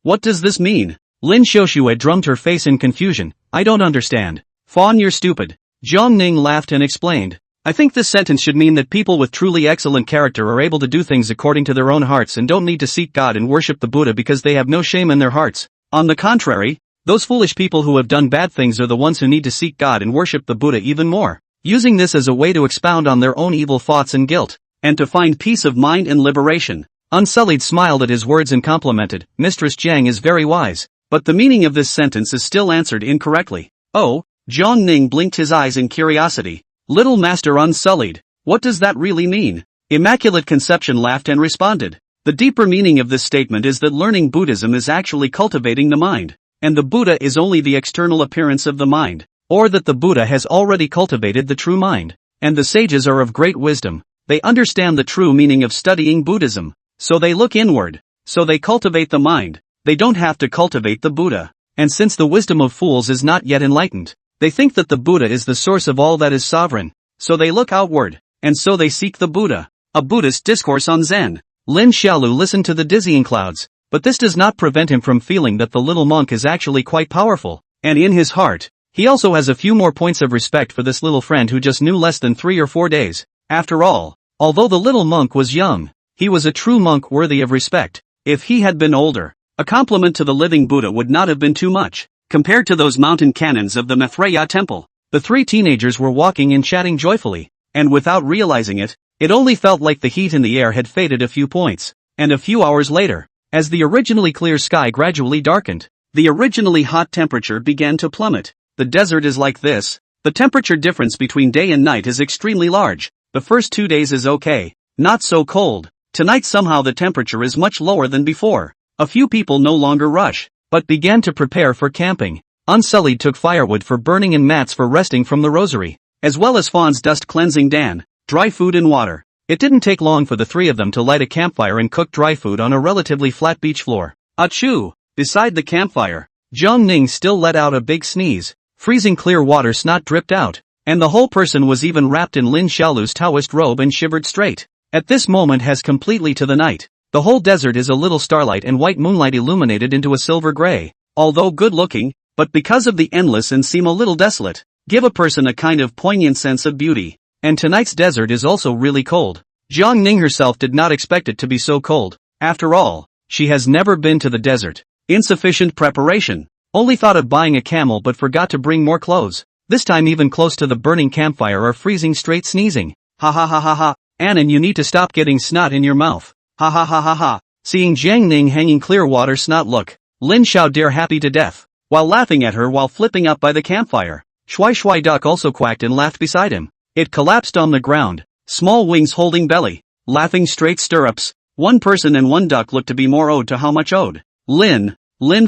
what does this mean? Lin Xiaoxue drummed her face in confusion. I don't understand. Fawn, you're stupid. Jiang Ning laughed and explained. I think this sentence should mean that people with truly excellent character are able to do things according to their own hearts and don't need to seek God and worship the Buddha because they have no shame in their hearts. On the contrary, those foolish people who have done bad things are the ones who need to seek God and worship the Buddha even more, using this as a way to expound on their own evil thoughts and guilt, and to find peace of mind and liberation. Unsullied smiled at his words and complimented. Mistress Jiang is very wise, but the meaning of this sentence is still answered incorrectly. Oh, Jiang Ning blinked his eyes in curiosity. Little Master Unsullied, what does that really mean? Immaculate Conception laughed and responded. The deeper meaning of this statement is that learning Buddhism is actually cultivating the mind, and the Buddha is only the external appearance of the mind, or that the Buddha has already cultivated the true mind, and the sages are of great wisdom. They understand the true meaning of studying Buddhism, so they look inward, so they cultivate the mind. They don't have to cultivate the Buddha, and since the wisdom of fools is not yet enlightened, they think that the Buddha is the source of all that is sovereign, so they look outward, and so they seek the Buddha. A Buddhist discourse on Zen. Lin Xiaolu listened to the dizzying clouds, but this does not prevent him from feeling that the little monk is actually quite powerful, and in his heart, he also has a few more points of respect for this little friend who just knew less than 3 or 4 days. After all, although the little monk was young, he was a true monk worthy of respect. If he had been older, a compliment to the living Buddha would not have been too much. Compared to those mountain canons of the Maitreya temple, the 3 teenagers were walking and chatting joyfully, and without realizing it, it only felt like the heat in the air had faded a few points, and a few hours later, as the originally clear sky gradually darkened, the originally hot temperature began to plummet. The desert is like this. The temperature difference between day and night is extremely large. The first 2 days is okay, not so cold. Tonight somehow the temperature is much lower than before. A few people no longer rush. but began to prepare for camping. Unsullied took firewood for burning and mats for resting from the rosary, as well as Fawn's dust cleansing Dan, dry food and water. It didn't take long for the three of them to light a campfire and cook dry food on a relatively flat beach floor. Achoo! Beside the campfire, Jiang Ning still let out a big sneeze. Freezing clear water snot dripped out, and the whole person was even wrapped in Lin Xiaolu's Taoist robe and shivered straight. At this moment has completely to the night. The whole desert is a little starlight and white moonlight illuminated into a silver gray. Although good looking, but because of the endless and seem a little desolate, give a person a kind of poignant sense of beauty. And tonight's desert is also really cold. Jiang Ning herself did not expect it to be so cold. After all, she has never been to the desert. Insufficient preparation. Only thought of buying a camel but forgot to bring more clothes. This time even close to the burning campfire are freezing straight sneezing. Ha ha ha ha ha. Annan, you need to stop getting snot in your mouth. Ha ha ha ha ha. Seeing Jiang Ning hanging clear water snot look, Lin Xiaodir happy to death, while laughing at her while flipping up by the campfire. Shui Shui Duck also quacked and laughed beside him. It collapsed on the ground, small wings holding belly, laughing straight stirrups. One person and one duck looked to be more owed to how much owed. Lin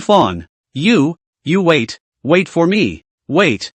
Fawn. You wait for me. Wait.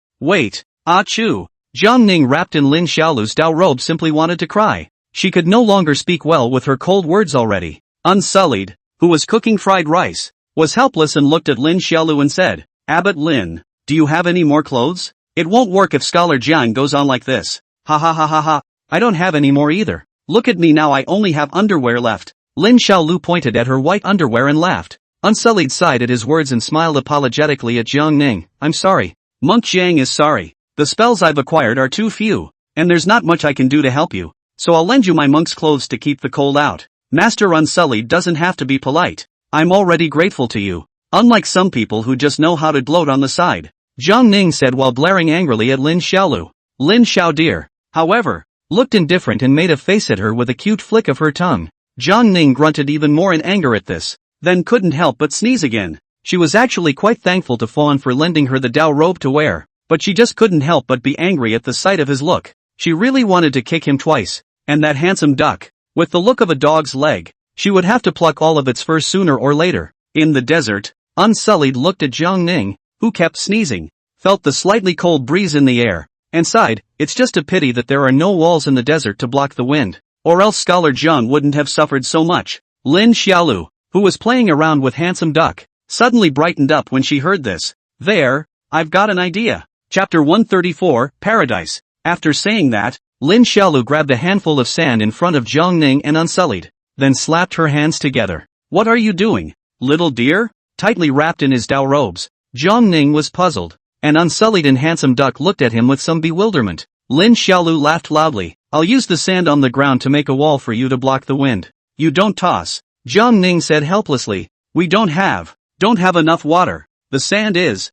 Achoo. Jiang Ning wrapped in Lin Xiaolu's Dao robe simply wanted to cry. She could no longer speak well with her cold words already. Unsullied, who was cooking fried rice, was helpless and looked at Lin Xiaolu and said, Abbot Lin, do you have any more clothes? It won't work if Scholar Jiang goes on like this. Ha ha ha ha ha. I don't have any more either. Look at me now, I only have underwear left. Lin Xiaolu pointed at her white underwear and laughed. Unsullied sighed at his words and smiled apologetically at Jiang Ning. I'm sorry. Monk Jiang is sorry. The spells I've acquired are too few, and there's not much I can do to help you, so I'll lend you my monk's clothes to keep the cold out. Master Unsullied doesn't have to be polite. I'm already grateful to you, unlike some people who just know how to gloat on the side. Jiang Ning said while glaring angrily at Lin Xiaolu. Lin Xiaodir, however, looked indifferent and made a face at her with a cute flick of her tongue. Jiang Ning grunted even more in anger at this, then couldn't help but sneeze again. She was actually quite thankful to Fawn for lending her the Dao robe to wear, but she just couldn't help but be angry at the sight of his look. She really wanted to kick him twice, and that handsome duck, with the look of a dog's leg, she would have to pluck all of its fur sooner or later. In the desert, Unsullied looked at Jiang Ning, who kept sneezing, felt the slightly cold breeze in the air, and sighed. It's just a pity that there are no walls in the desert to block the wind, or else Scholar Jiang wouldn't have suffered so much. Lin Xiaolu, who was playing around with handsome duck, suddenly brightened up when she heard this. There, I've got an idea. Chapter 134, Paradise. After saying that, Lin Xiaolu grabbed a handful of sand in front of Jiang Ning and Unsullied, then slapped her hands together. What are you doing, little dear? Tightly wrapped in his Dao robes, Jiang Ning was puzzled, and Unsullied and handsome duck looked at him with some bewilderment. Lin Xiaolu laughed loudly. I'll use the sand on the ground to make a wall for you to block the wind. You don't toss. Jiang Ning said helplessly. We don't have enough water. The sand is,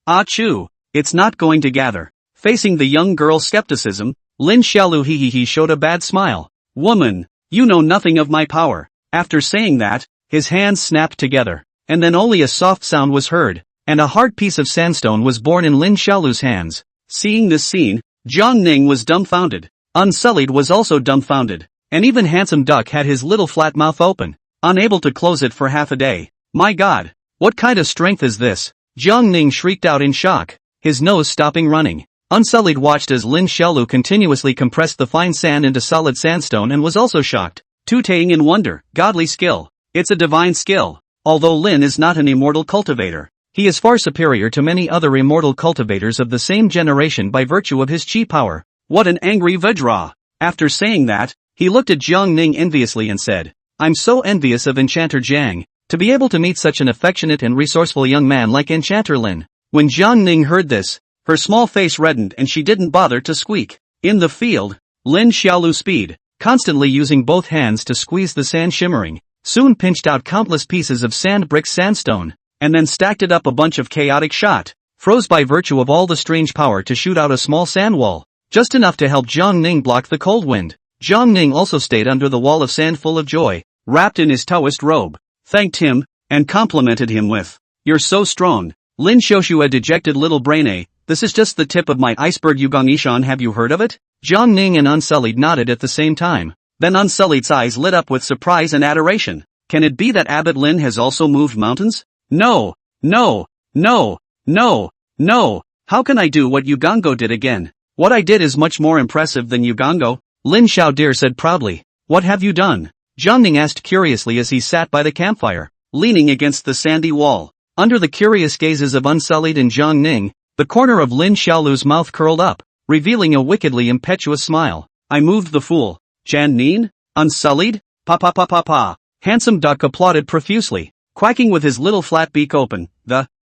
achoo, it's not going to gather. Facing the young girl's skepticism, Lin Xiaolu he showed a bad smile. Woman, you know nothing of my power. After saying that, his hands snapped together, and then only a soft sound was heard, and a hard piece of sandstone was born in Lin Xiaolu's hands. Seeing this scene, Jiang Ning was dumbfounded. Unsullied was also dumbfounded, and even handsome duck had his little flat mouth open, unable to close it for half a day. My God, what kind of strength is this? Jiang Ning shrieked out in shock, his nose stopping running. Unsullied watched as Lin Xiaolu continuously compressed the fine sand into solid sandstone and was also shocked, tutaying in wonder. Godly skill. It's a divine skill. Although Lin is not an immortal cultivator, he is far superior to many other immortal cultivators of the same generation by virtue of his chi power. What an angry Vajra! After saying that, he looked at Jiang Ning enviously and said, I'm so envious of Enchanter Jiang, to be able to meet such an affectionate and resourceful young man like Enchanter Lin. When Jiang Ning heard this, her small face reddened and she didn't bother to squeak. In the field, Lin Xiaolu speed, constantly using both hands to squeeze the sand shimmering, soon pinched out countless pieces of sand brick sandstone, and then stacked it up a bunch of chaotic shot, froze by virtue of all the strange power to shoot out a small sand wall, just enough to help Jiang Ning block the cold wind. Jiang Ning also stayed under the wall of sand full of joy, wrapped in his Taoist robe, thanked him, and complimented him with, You're so strong. Lin Xiaoshu, a dejected little brain. This is just the tip of my iceberg. Yugongshan, have you heard of it? Jiang Ning and Unsullied nodded at the same time. Then Unsullied's eyes lit up with surprise and adoration. Can it be that Abbot Lin has also moved mountains? No, no, no, no, no. How can I do what Ugongo did again? What I did is much more impressive than Ugongo, Lin Xiaodir said proudly. What have you done? Jiang Ning asked curiously as he sat by the campfire, leaning against the sandy wall. Under the curious gazes of Unsullied and Jiang Ning, the corner of Lin Xiaolu's mouth curled up, revealing a wickedly impetuous smile. I moved the fool. Jiang Ning? Unsullied? Pa pa pa pa pa. Handsome Duck applauded profusely, quacking with his little flat beak open.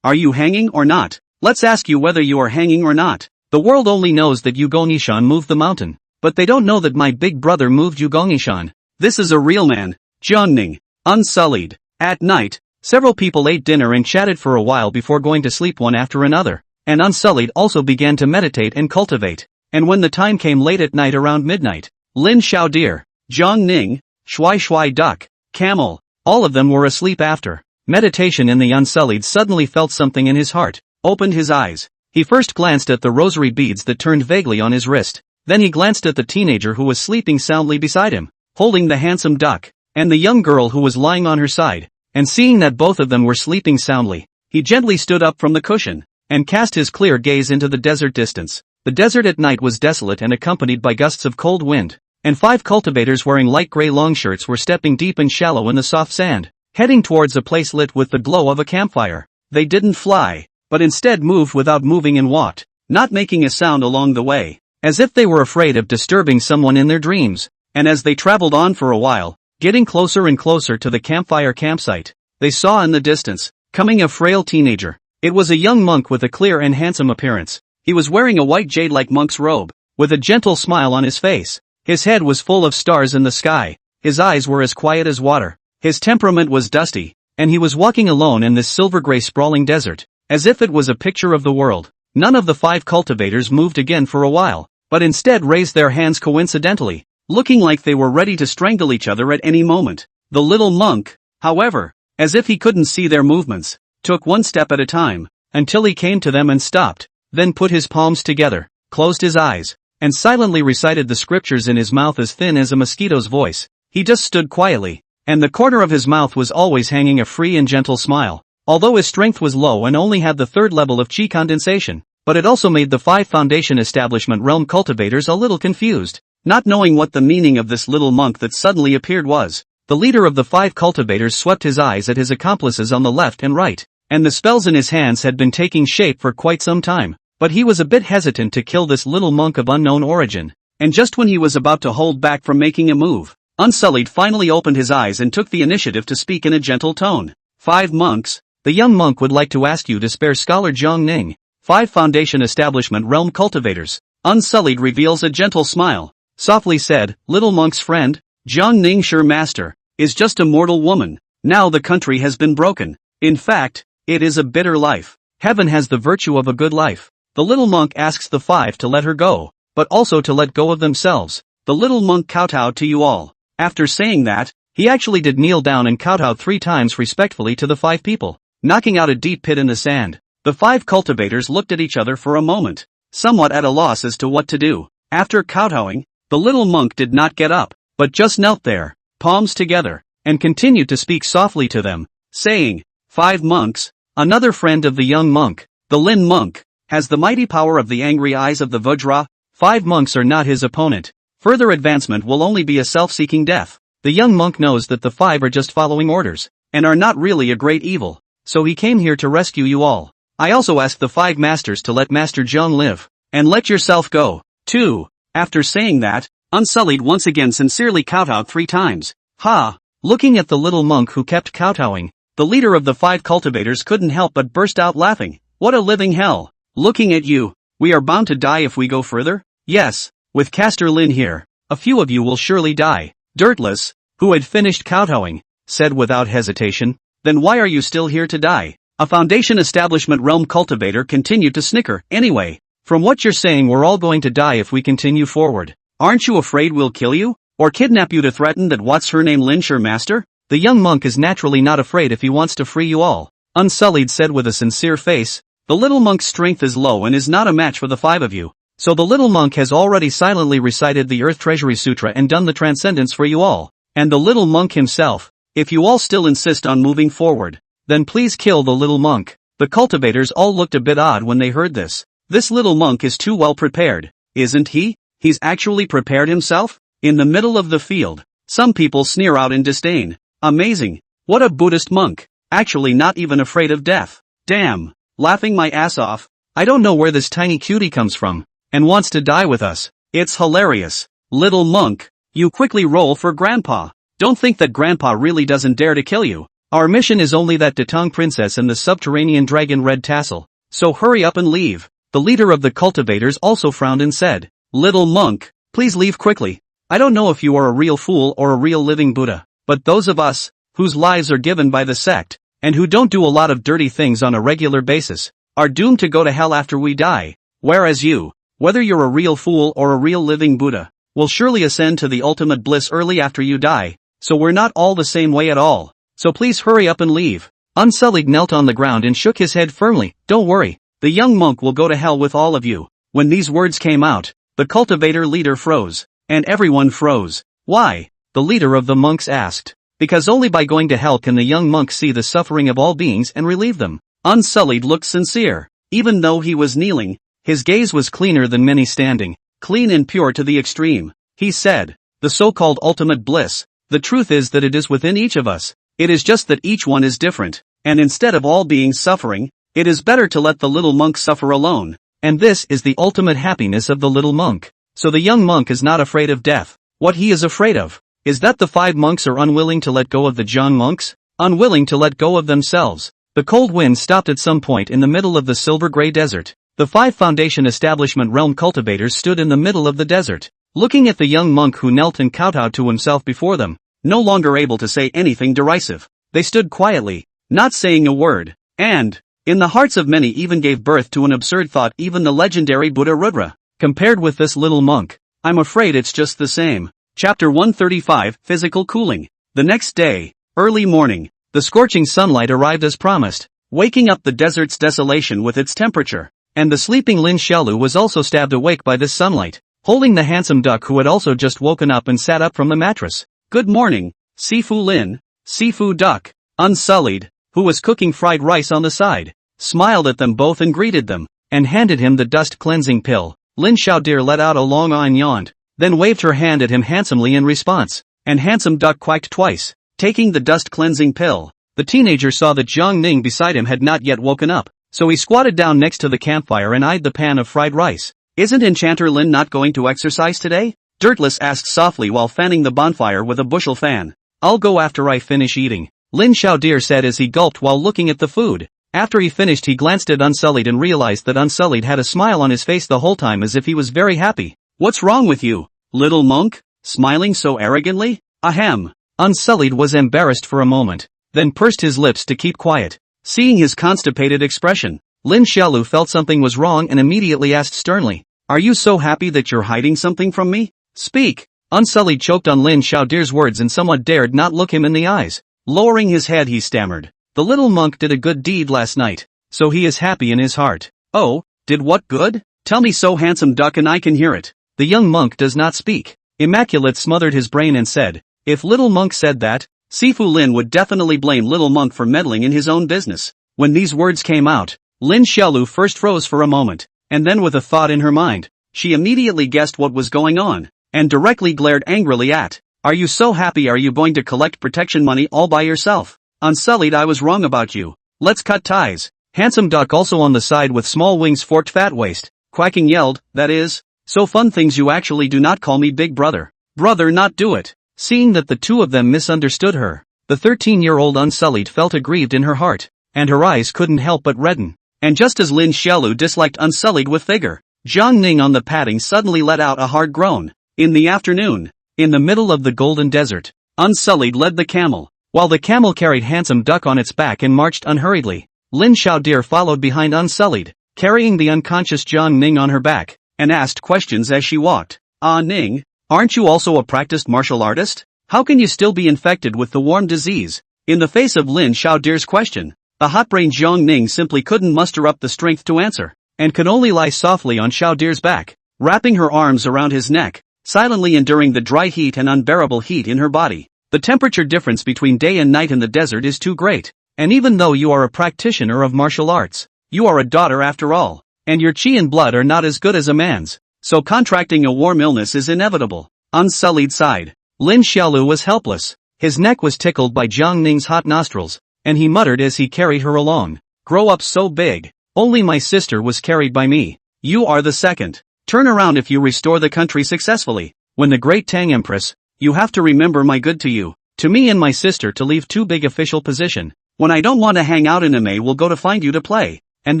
Are you hanging or not? Let's ask you whether you are hanging or not. The world only knows that Yugonishan moved the mountain, but they don't know that my big brother moved Yugonishan. This is a real man. Jiang Ning. Unsullied. At night, several people ate dinner and chatted for a while before going to sleep one after another, and Unsullied also began to meditate and cultivate. And when the time came late at night around midnight, Lin Xiaodir, Jiang Ning, Shui Duck, Camel, all of them were asleep after meditation, and the Unsullied suddenly felt something in his heart, opened his eyes. He first glanced at the rosary beads that turned vaguely on his wrist, then he glanced at the teenager who was sleeping soundly beside him, holding the handsome duck, and the young girl who was lying on her side, and seeing that both of them were sleeping soundly, he gently stood up from the cushion, and cast his clear gaze into the desert distance. The desert at night was desolate and accompanied by gusts of cold wind, and 5 cultivators wearing light gray long shirts were stepping deep and shallow in the soft sand, heading towards a place lit with the glow of a campfire. They didn't fly, but instead moved without moving and walked, not making a sound along the way, as if they were afraid of disturbing someone in their dreams. And as they traveled on for a while, getting closer and closer to the campfire campsite, they saw in the distance, coming a frail teenager. It was a young monk with a clear and handsome appearance. He was wearing a white jade-like monk's robe, with a gentle smile on his face. His head was full of stars in the sky, his eyes were as quiet as water, his temperament was dusty, and he was walking alone in this silver-gray sprawling desert, as if it was a picture of the world. None of the 5 cultivators moved again for a while, but instead raised their hands coincidentally, looking like they were ready to strangle each other at any moment. The little monk, however, as if he couldn't see their movements, took one step at a time, until he came to them and stopped, then put his palms together, closed his eyes, and silently recited the scriptures in his mouth as thin as a mosquito's voice. He just stood quietly, and the corner of his mouth was always hanging a free and gentle smile, although his strength was low and only had the 3rd level of chi condensation, but it also made the 5 Foundation Establishment Realm cultivators a little confused, not knowing what the meaning of this little monk that suddenly appeared was. The leader of the 5 cultivators swept his eyes at his accomplices on the left and right, and the spells in his hands had been taking shape for quite some time, but he was a bit hesitant to kill this little monk of unknown origin. And just when he was about to hold back from making a move, Unsullied finally opened his eyes and took the initiative to speak in a gentle tone. 5 monks, the young monk would like to ask you to spare Scholar Jiang Ning. 5 Foundation Establishment Realm cultivators. Unsullied reveals a gentle smile, softly said, little monk's friend, Jiang Ning sure master, is just a mortal woman. Now the country has been broken. In fact, it is a bitter life. Heaven has the virtue of a good life. The little monk asks the 5 to let her go, but also to let go of themselves. The little monk kowtowed to you all. After saying that, he actually did kneel down and kowtowed 3 times respectfully to the 5 people, knocking out a deep pit in the sand. The 5 cultivators looked at each other for a moment, somewhat at a loss as to what to do. After kowtowing, the little monk did not get up, but just knelt there, palms together, and continued to speak softly to them, saying, 5 monks, another friend of the young monk, the Lin monk, has the mighty power of the angry eyes of the Vajra. 5 monks are not his opponent. Further advancement will only be a self-seeking death. The young monk knows that the 5 are just following orders, and are not really a great evil. So he came here to rescue you all. I also asked the 5 masters to let Master Zheng live, and let yourself go, too. After saying that, Unsullied once again sincerely kowtowed 3 times. Ha! Looking at the little monk who kept kowtowing, the leader of the 5 cultivators couldn't help but burst out laughing. What a living hell! Looking at you, we are bound to die if we go further? Yes, with Caster Lin here, a few of you will surely die. Dirtless, who had finished kowtowing, said without hesitation, then why are you still here to die? A Foundation Establishment Realm cultivator continued to snicker. Anyway, from what you're saying we're all going to die if we continue forward. Aren't you afraid we'll kill you? Or kidnap you to threaten that what's her name Lin Sure Master? The young monk is naturally not afraid if he wants to free you all, Unsullied said with a sincere face. The little monk's strength is low and is not a match for the 5 of you. So the little monk has already silently recited the Earth Treasury Sutra and done the transcendence for you all. And the little monk himself, If you all still insist on moving forward, then please kill the little monk. The cultivators all looked a bit odd when they heard this. This little monk is too well prepared, isn't he? He's actually prepared himself? In the middle of the field. Some people sneer out in disdain. Amazing. What a Buddhist monk. Actually not even afraid of death. Damn. Laughing my ass off. I don't know where this tiny cutie comes from, and wants to die with us. It's hilarious. Little monk. You quickly roll for Grandpa. Don't think that Grandpa really doesn't dare to kill you. Our mission is only that Datong princess and the subterranean dragon Red Tassel. So hurry up and leave. The leader of the cultivators also frowned and said, Little monk, please leave quickly. I don't know if you are a real fool or a real living Buddha, but those of us, whose lives are given by the sect, and who don't do a lot of dirty things on a regular basis, are doomed to go to hell after we die, whereas you, whether you're a real fool or a real living Buddha, will surely ascend to the ultimate bliss early after you die, so we're not all the same way at all, so please hurry up and leave. Unsullied knelt on the ground and shook his head firmly. Don't worry, the young monk will go to hell with all of you. When these words came out, the cultivator leader froze, and everyone froze. Why? The leader of the monks asked. Because only by going to hell can the young monk see the suffering of all beings and relieve them. Unsullied looked sincere. Even though he was kneeling, his gaze was cleaner than many standing, clean and pure to the extreme. He said, the so-called ultimate bliss, the truth is that it is within each of us. It is just that each one is different, and instead of all beings suffering, it is better to let the little monk suffer alone. And this is the ultimate happiness of the little monk. So the young monk is not afraid of death. What he is afraid of is that the 5 monks are unwilling to let go of the young monks, unwilling to let go of themselves. The cold wind stopped at some point in the middle of the silver-gray desert. The 5 Foundation Establishment Realm cultivators stood in the middle of the desert, looking at the young monk who knelt and kowtowed to himself before them, no longer able to say anything derisive. They stood quietly, not saying a word, and, in the hearts of many even gave birth to an absurd thought. Even the legendary Buddha Rudra, compared with this little monk, I'm afraid it's just the same. Chapter 135, Physical Cooling. The next day, early morning, the scorching sunlight arrived as promised, waking up the desert's desolation with its temperature, and the sleeping Lin Xiaolu was also stabbed awake by this sunlight, holding the handsome duck who had also just woken up and sat up from the mattress. Good morning, Sifu Lin. Sifu Duck, Unsullied, who was cooking fried rice on the side, smiled at them both and greeted them, and handed him the dust cleansing pill. Lin Xiaodir let out a long and yawned, then waved her hand at him handsomely in response, and handsome duck quacked twice, taking the dust cleansing pill. The teenager saw that Zhang Ning beside him had not yet woken up, so he squatted down next to the campfire and eyed the pan of fried rice. Isn't Enchanter Lin not going to exercise today? Dirtless asked softly while fanning the bonfire with a bushel fan. I'll go after I finish eating, Lin Xiaodir said as he gulped while looking at the food. After he finished he glanced at Unsullied and realized that Unsullied had a smile on his face the whole time as if he was very happy. What's wrong with you, little monk? Smiling so arrogantly? Ahem. Unsullied was embarrassed for a moment, then pursed his lips to keep quiet. Seeing his constipated expression, Lin Xiaolu felt something was wrong and immediately asked sternly, Are you so happy that you're hiding something from me? Speak. Unsullied choked on Lin Xiaodir's words and somewhat dared not look him in the eyes. Lowering his head he stammered, The little monk did a good deed last night, so he is happy in his heart. Oh, did what good? Tell me so, handsome duck, and I can hear it. The young monk does not speak. Immaculate smothered his brain and said, If little monk said that, Sifu Lin would definitely blame little monk for meddling in his own business. When these words came out, Lin Xiaolu first froze for a moment, and then with a thought in her mind, she immediately guessed what was going on, and directly glared angrily at, Are you so happy? Are you going to collect protection money all by yourself? Unsullied, I was wrong about you. Let's cut ties. Handsome duck also on the side with small wings forked fat waist, quacking yelled, That is, so fun things you actually do not call me big brother. Brother, not do it. Seeing that the two of them misunderstood her, the 13-year-old Unsullied felt aggrieved in her heart, and her eyes couldn't help but redden. And just as Lin Xiaolu disliked Unsullied with vigor, Zhang Ning on the padding suddenly let out a hard groan. In the afternoon, in the middle of the golden desert, Unsullied led the camel, while the camel carried handsome duck on its back and marched unhurriedly. Lin Xiaodir followed behind Unsullied, carrying the unconscious Zhang Ning on her back, and asked questions as she walked. Ah, Ning, aren't you also a practiced martial artist? How can you still be infected with the warm disease? In the face of Lin Xiaodir's question, the hot-brained Zhang Ning simply couldn't muster up the strength to answer, and could only lie softly on Xiaodir's back, wrapping her arms around his neck, silently enduring the dry heat and unbearable heat in her body. The temperature difference between day and night in the desert is too great. And even though you are a practitioner of martial arts, you are a daughter after all. And your chi and blood are not as good as a man's. So contracting a warm illness is inevitable. Unsullied sighed. Lin Xiaolu was helpless. His neck was tickled by Jiang Ning's hot nostrils, and he muttered as he carried her along. Grow up so big. Only my sister was carried by me. You are the second. Turn around if you restore the country successfully. When the great Tang Empress, you have to remember my good to you, to me and my sister to leave too big official position. When I don't want to hang out in May we'll go to find you to play. And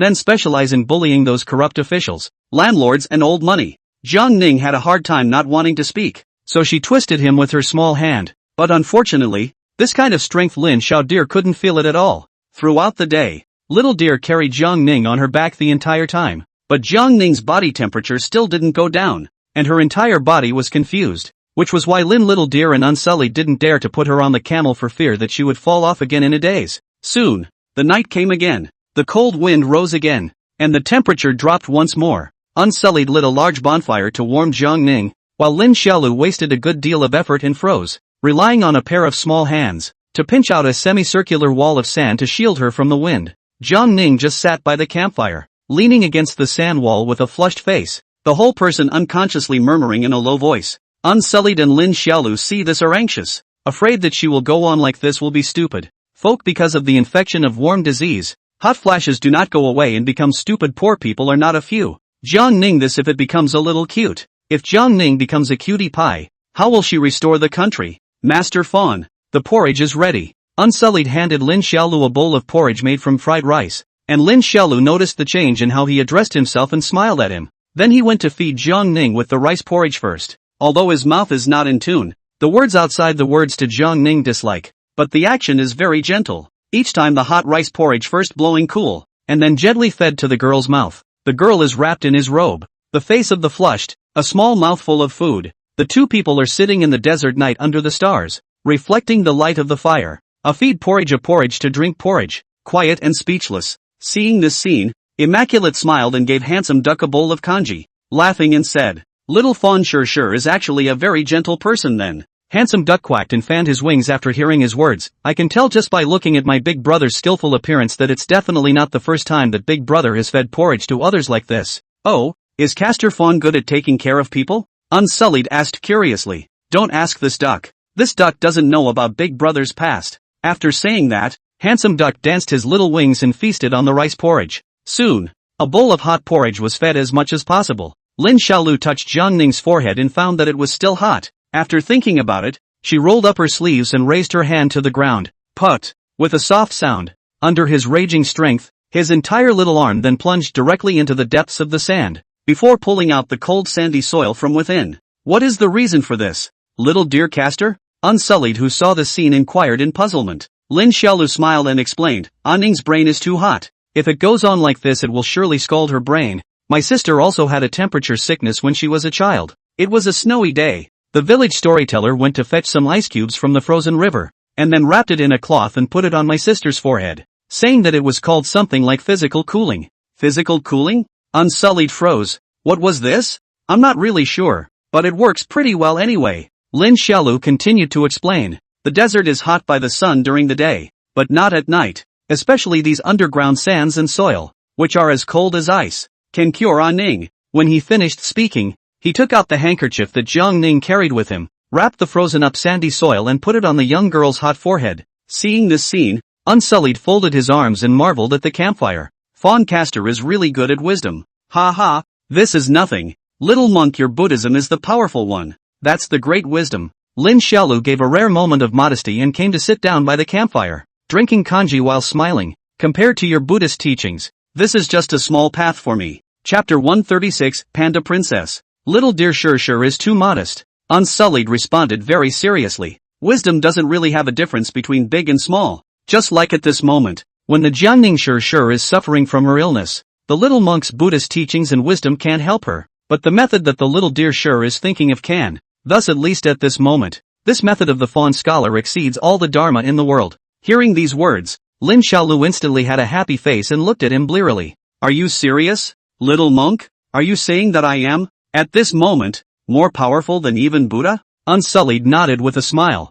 then specialize in bullying those corrupt officials, landlords and old money. Jiang Ning had a hard time not wanting to speak, so she twisted him with her small hand. But unfortunately, this kind of strength Lin Xiaodeer couldn't feel it at all. Throughout the day, Little Deer carried Jiang Ning on her back the entire time. But Jiang Ning's body temperature still didn't go down, and her entire body was confused, which was why Little Deer and Unsullied didn't dare to put her on the camel for fear that she would fall off again in a daze. Soon, the night came again. The cold wind rose again, and the temperature dropped once more. Unsullied lit a large bonfire to warm Jiang Ning, while Lin Xiaolu wasted a good deal of effort and froze, relying on a pair of small hands, to pinch out a semicircular wall of sand to shield her from the wind. Jiang Ning just sat by the campfire, leaning against the sand wall with a flushed face, the whole person unconsciously murmuring in a low voice. Unsullied and Lin Xiaolu see this are anxious, afraid that she will go on like this will be stupid. Folk because of the infection of warm disease. Hot flashes do not go away and become stupid. Poor people are not a few. Jiang Ning this if it becomes a little cute. If Jiang Ning becomes a cutie pie, how will she restore the country? Master Fawn, the porridge is ready. Unsullied handed Lin Xiaolu a bowl of porridge made from fried rice, and Lin Xiaolu noticed the change in how he addressed himself and smiled at him. Then he went to feed Jiang Ning with the rice porridge first. Although his mouth is not in tune, the words outside the words to Jiang Ning dislike, but the action is very gentle. Each time the hot rice porridge first blowing cool, and then gently fed to the girl's mouth. The girl is wrapped in his robe, the face of the flushed, a small mouthful of food. The two people are sitting in the desert night under the stars, reflecting the light of the fire. A porridge to drink porridge, quiet and speechless. Seeing this scene, Immaculate smiled and gave Handsome Duck a bowl of congee, laughing and said, Little Fawn sure is actually a very gentle person then. Handsome Duck quacked and fanned his wings after hearing his words. I can tell just by looking at my big brother's skillful appearance that it's definitely not the first time that big brother has fed porridge to others like this. Oh, is Castor Fawn good at taking care of people? Unsullied asked curiously. Don't ask this duck. This duck doesn't know about big brother's past. After saying that, Handsome Duck danced his little wings and feasted on the rice porridge. Soon, a bowl of hot porridge was fed as much as possible. Lin Xiaolu touched Jiang Ning's forehead and found that it was still hot. After thinking about it, she rolled up her sleeves and raised her hand to the ground. Put! With a soft sound. Under his raging strength, his entire little arm then plunged directly into the depths of the sand, before pulling out the cold sandy soil from within. What is the reason for this? Little dear Castor? Unsullied who saw the scene inquired in puzzlement. Lin Xiaolu smiled and explained, Ning's brain is too hot. If it goes on like this it will surely scald her brain. My sister also had a temperature sickness when she was a child. It was a snowy day. The village storyteller went to fetch some ice cubes from the frozen river, and then wrapped it in a cloth and put it on my sister's forehead, saying that it was called something like physical cooling. Physical cooling? Unsullied froze. What was this? I'm not really sure, but it works pretty well anyway. Lin Xiaolu continued to explain. The desert is hot by the sun during the day, but not at night, especially these underground sands and soil, which are as cold as ice, can cure Ning. When he finished speaking, he took out the handkerchief that Jiang Ning carried with him, wrapped the frozen up sandy soil and put it on the young girl's hot forehead. Seeing this scene, Unsullied folded his arms and marveled at the campfire. Fawn Castor is really good at wisdom. Ha ha, this is nothing. Little monk, your Buddhism is the powerful one. That's the great wisdom. Lin Xiaolu gave a rare moment of modesty and came to sit down by the campfire, drinking congee while smiling. Compared to your Buddhist teachings, this is just a small path for me. Chapter 136, Panda Princess. Little dear sure is too modest. Unsullied responded very seriously. Wisdom doesn't really have a difference between big and small. Just like at this moment, when the Jiangning sure is suffering from her illness, the little monk's Buddhist teachings and wisdom can't help her, but the method that the little dear sure is thinking of can. Thus at least at this moment, this method of the fawn scholar exceeds all the dharma in the world. Hearing these words, Lin Xiaolu instantly had a happy face and looked at him blearily. Are you serious, little monk? Are you saying that I am, at this moment, more powerful than even Buddha? Unsullied nodded with a smile.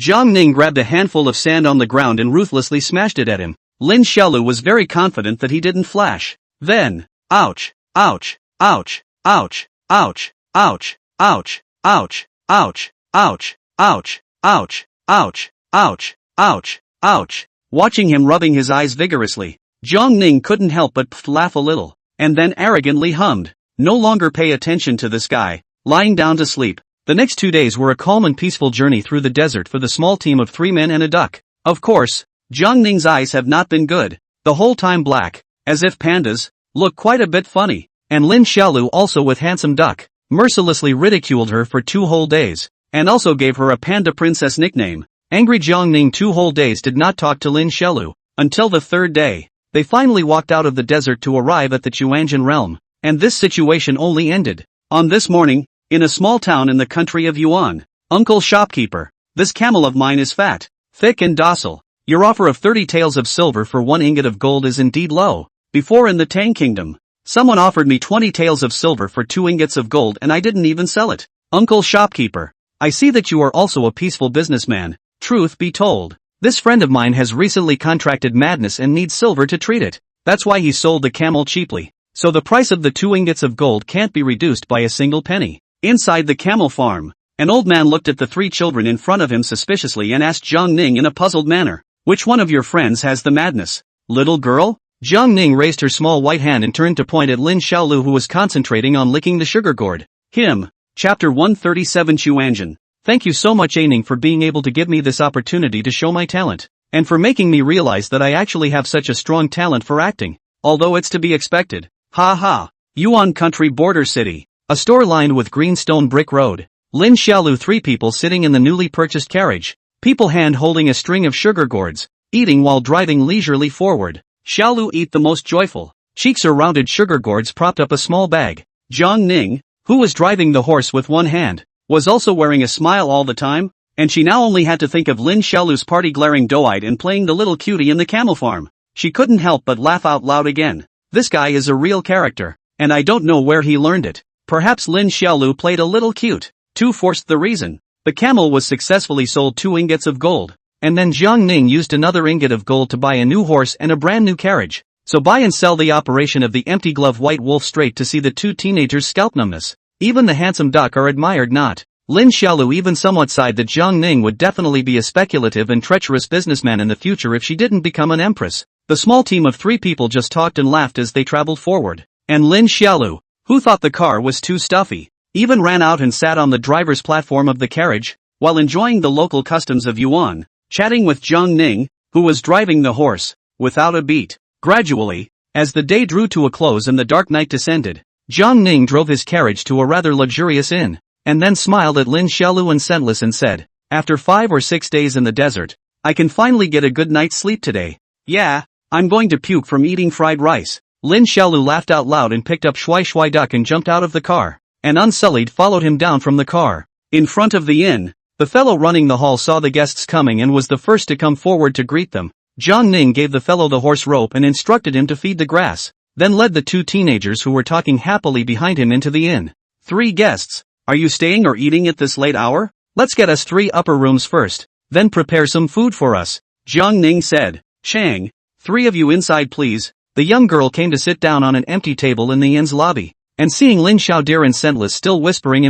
Jiang Ning grabbed a handful of sand on the ground and ruthlessly smashed it at him. Lin Xiaolu was very confident that he didn't flash. Then, ouch, ouch, ouch, ouch, ouch, ouch, ouch, ouch, ouch, ouch, ouch, ouch, ouch, ouch, ouch, ouch. Watching him rubbing his eyes vigorously, Jiang Ning couldn't help but laugh a little, and then arrogantly hummed, "No longer pay attention to this guy," lying down to sleep. The next 2 days were a calm and peaceful journey through the desert for the small team of 3 men and a duck. Of course, Jiang Ning's eyes have not been good, the whole time black, as if pandas, look quite a bit funny, and Lin Xiaolu also with handsome duck, mercilessly ridiculed her for 2 whole days, and also gave her a panda princess nickname. Angry Jiang Ning 2 whole days did not talk to Lin Xiaolu, until the 3rd day. They finally walked out of the desert to arrive at the Chuanjian realm, and this situation only ended. On this morning, in a small town in the country of Yuan, "Uncle shopkeeper, this camel of mine is fat, thick and docile. Your offer of 30 taels of silver for 1 ingot of gold is indeed low. Before in the Tang Kingdom, someone offered me 20 taels of silver for 2 ingots of gold and I didn't even sell it. Uncle shopkeeper, I see that you are also a peaceful businessman. Truth be told, this friend of mine has recently contracted madness and needs silver to treat it. That's why he sold the camel cheaply. So the price of the 2 ingots of gold can't be reduced by a single penny." Inside the camel farm, an old man looked at the 3 children in front of him suspiciously and asked Jiang Ning in a puzzled manner, "Which one of your friends has the madness? Little girl?" Jiang Ning raised her small white hand and turned to point at Lin Xiaolu who was concentrating on licking the sugar gourd. Him. Chapter 137 Chuanjian. Thank you so much Ning for being able to give me this opportunity to show my talent, and for making me realize that I actually have such a strong talent for acting, although it's to be expected. Ha ha. Yuan Country Border City. A store lined with green stone brick road. Lin Xiaolu 3 people sitting in the newly purchased carriage. People hand holding a string of sugar gourds, eating while driving leisurely forward. Xiaolu eat the most joyful. Cheeks or rounded sugar gourds propped up a small bag. Jiang Ning, who was driving the horse with one hand, was also wearing a smile all the time, and she now only had to think of Lin Xiaolu's party glaring doe-eyed and playing the little cutie in the camel farm. She couldn't help but laugh out loud again. This guy is a real character, and I don't know where he learned it. Perhaps Lin Xiaolu played a little cute, too forced the reason. The camel was successfully sold 2 ingots of gold, and then Jiang Ning used another ingot of gold to buy a new horse and a brand new carriage. So buy and sell the operation of the empty glove white wolf straight to see the 2 teenagers scalp numbness. Even the handsome duck are admired not. Lin Xiaolu even somewhat sighed that Jiang Ning would definitely be a speculative and treacherous businessman in the future if she didn't become an empress. The small team of 3 people just talked and laughed as they traveled forward. And Lin Xiaolu, who thought the car was too stuffy, even ran out and sat on the driver's platform of the carriage, while enjoying the local customs of Yuan, chatting with Jiang Ning, who was driving the horse, without a beat. Gradually, as the day drew to a close and the dark night descended, Jiang Ning drove his carriage to a rather luxurious inn, and then smiled at Lin Xiaolu and scentless and said, "After 5 or 6 days in the desert, I can finally get a good night's sleep today. Yeah, I'm going to puke from eating fried rice." Lin Xiaolu laughed out loud and picked up Shui Shui Duck and jumped out of the car, and Unsullied followed him down from the car. In front of the inn, the fellow running the hall saw the guests coming and was the first to come forward to greet them. Jiang Ning gave the fellow the horse rope and instructed him to feed the grass, then led the 2 teenagers who were talking happily behind him into the inn. 3 guests. Are you staying or eating at this late hour? Let's get us 3 upper rooms first, then prepare some food for us, Jiang Ning said. Chang, 3 of you inside please. The young girl came to sit down on an empty table in the inn's lobby, and seeing Lin Xiaodir and Scentless still whispering,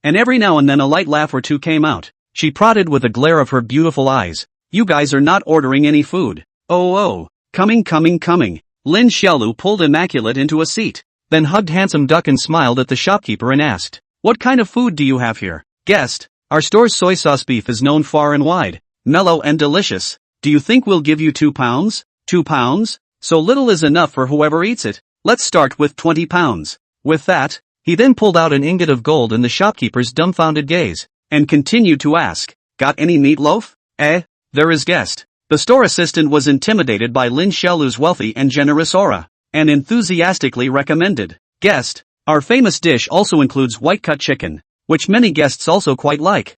and every now and then a light laugh or two came out, she prodded with a glare of her beautiful eyes. You guys are not ordering any food. Oh, coming. Lin Xiaolu pulled Immaculate into a seat, then hugged Handsome Duck and smiled at the shopkeeper and asked, "What kind of food do you have here?" Guest, our store's soy sauce beef is known far and wide, mellow and delicious. Do you think we'll give you 2 pounds? 2 pounds? So little is enough for whoever eats it. Let's start with 20 pounds. With that, he then pulled out an ingot of gold in the shopkeeper's dumbfounded gaze, and continued to ask, "Got any meatloaf?" There is guest. The store assistant was intimidated by Lin Xiaolu's wealthy and generous aura, and enthusiastically recommended, "Guest, our famous dish also includes white-cut chicken, which many guests also quite like."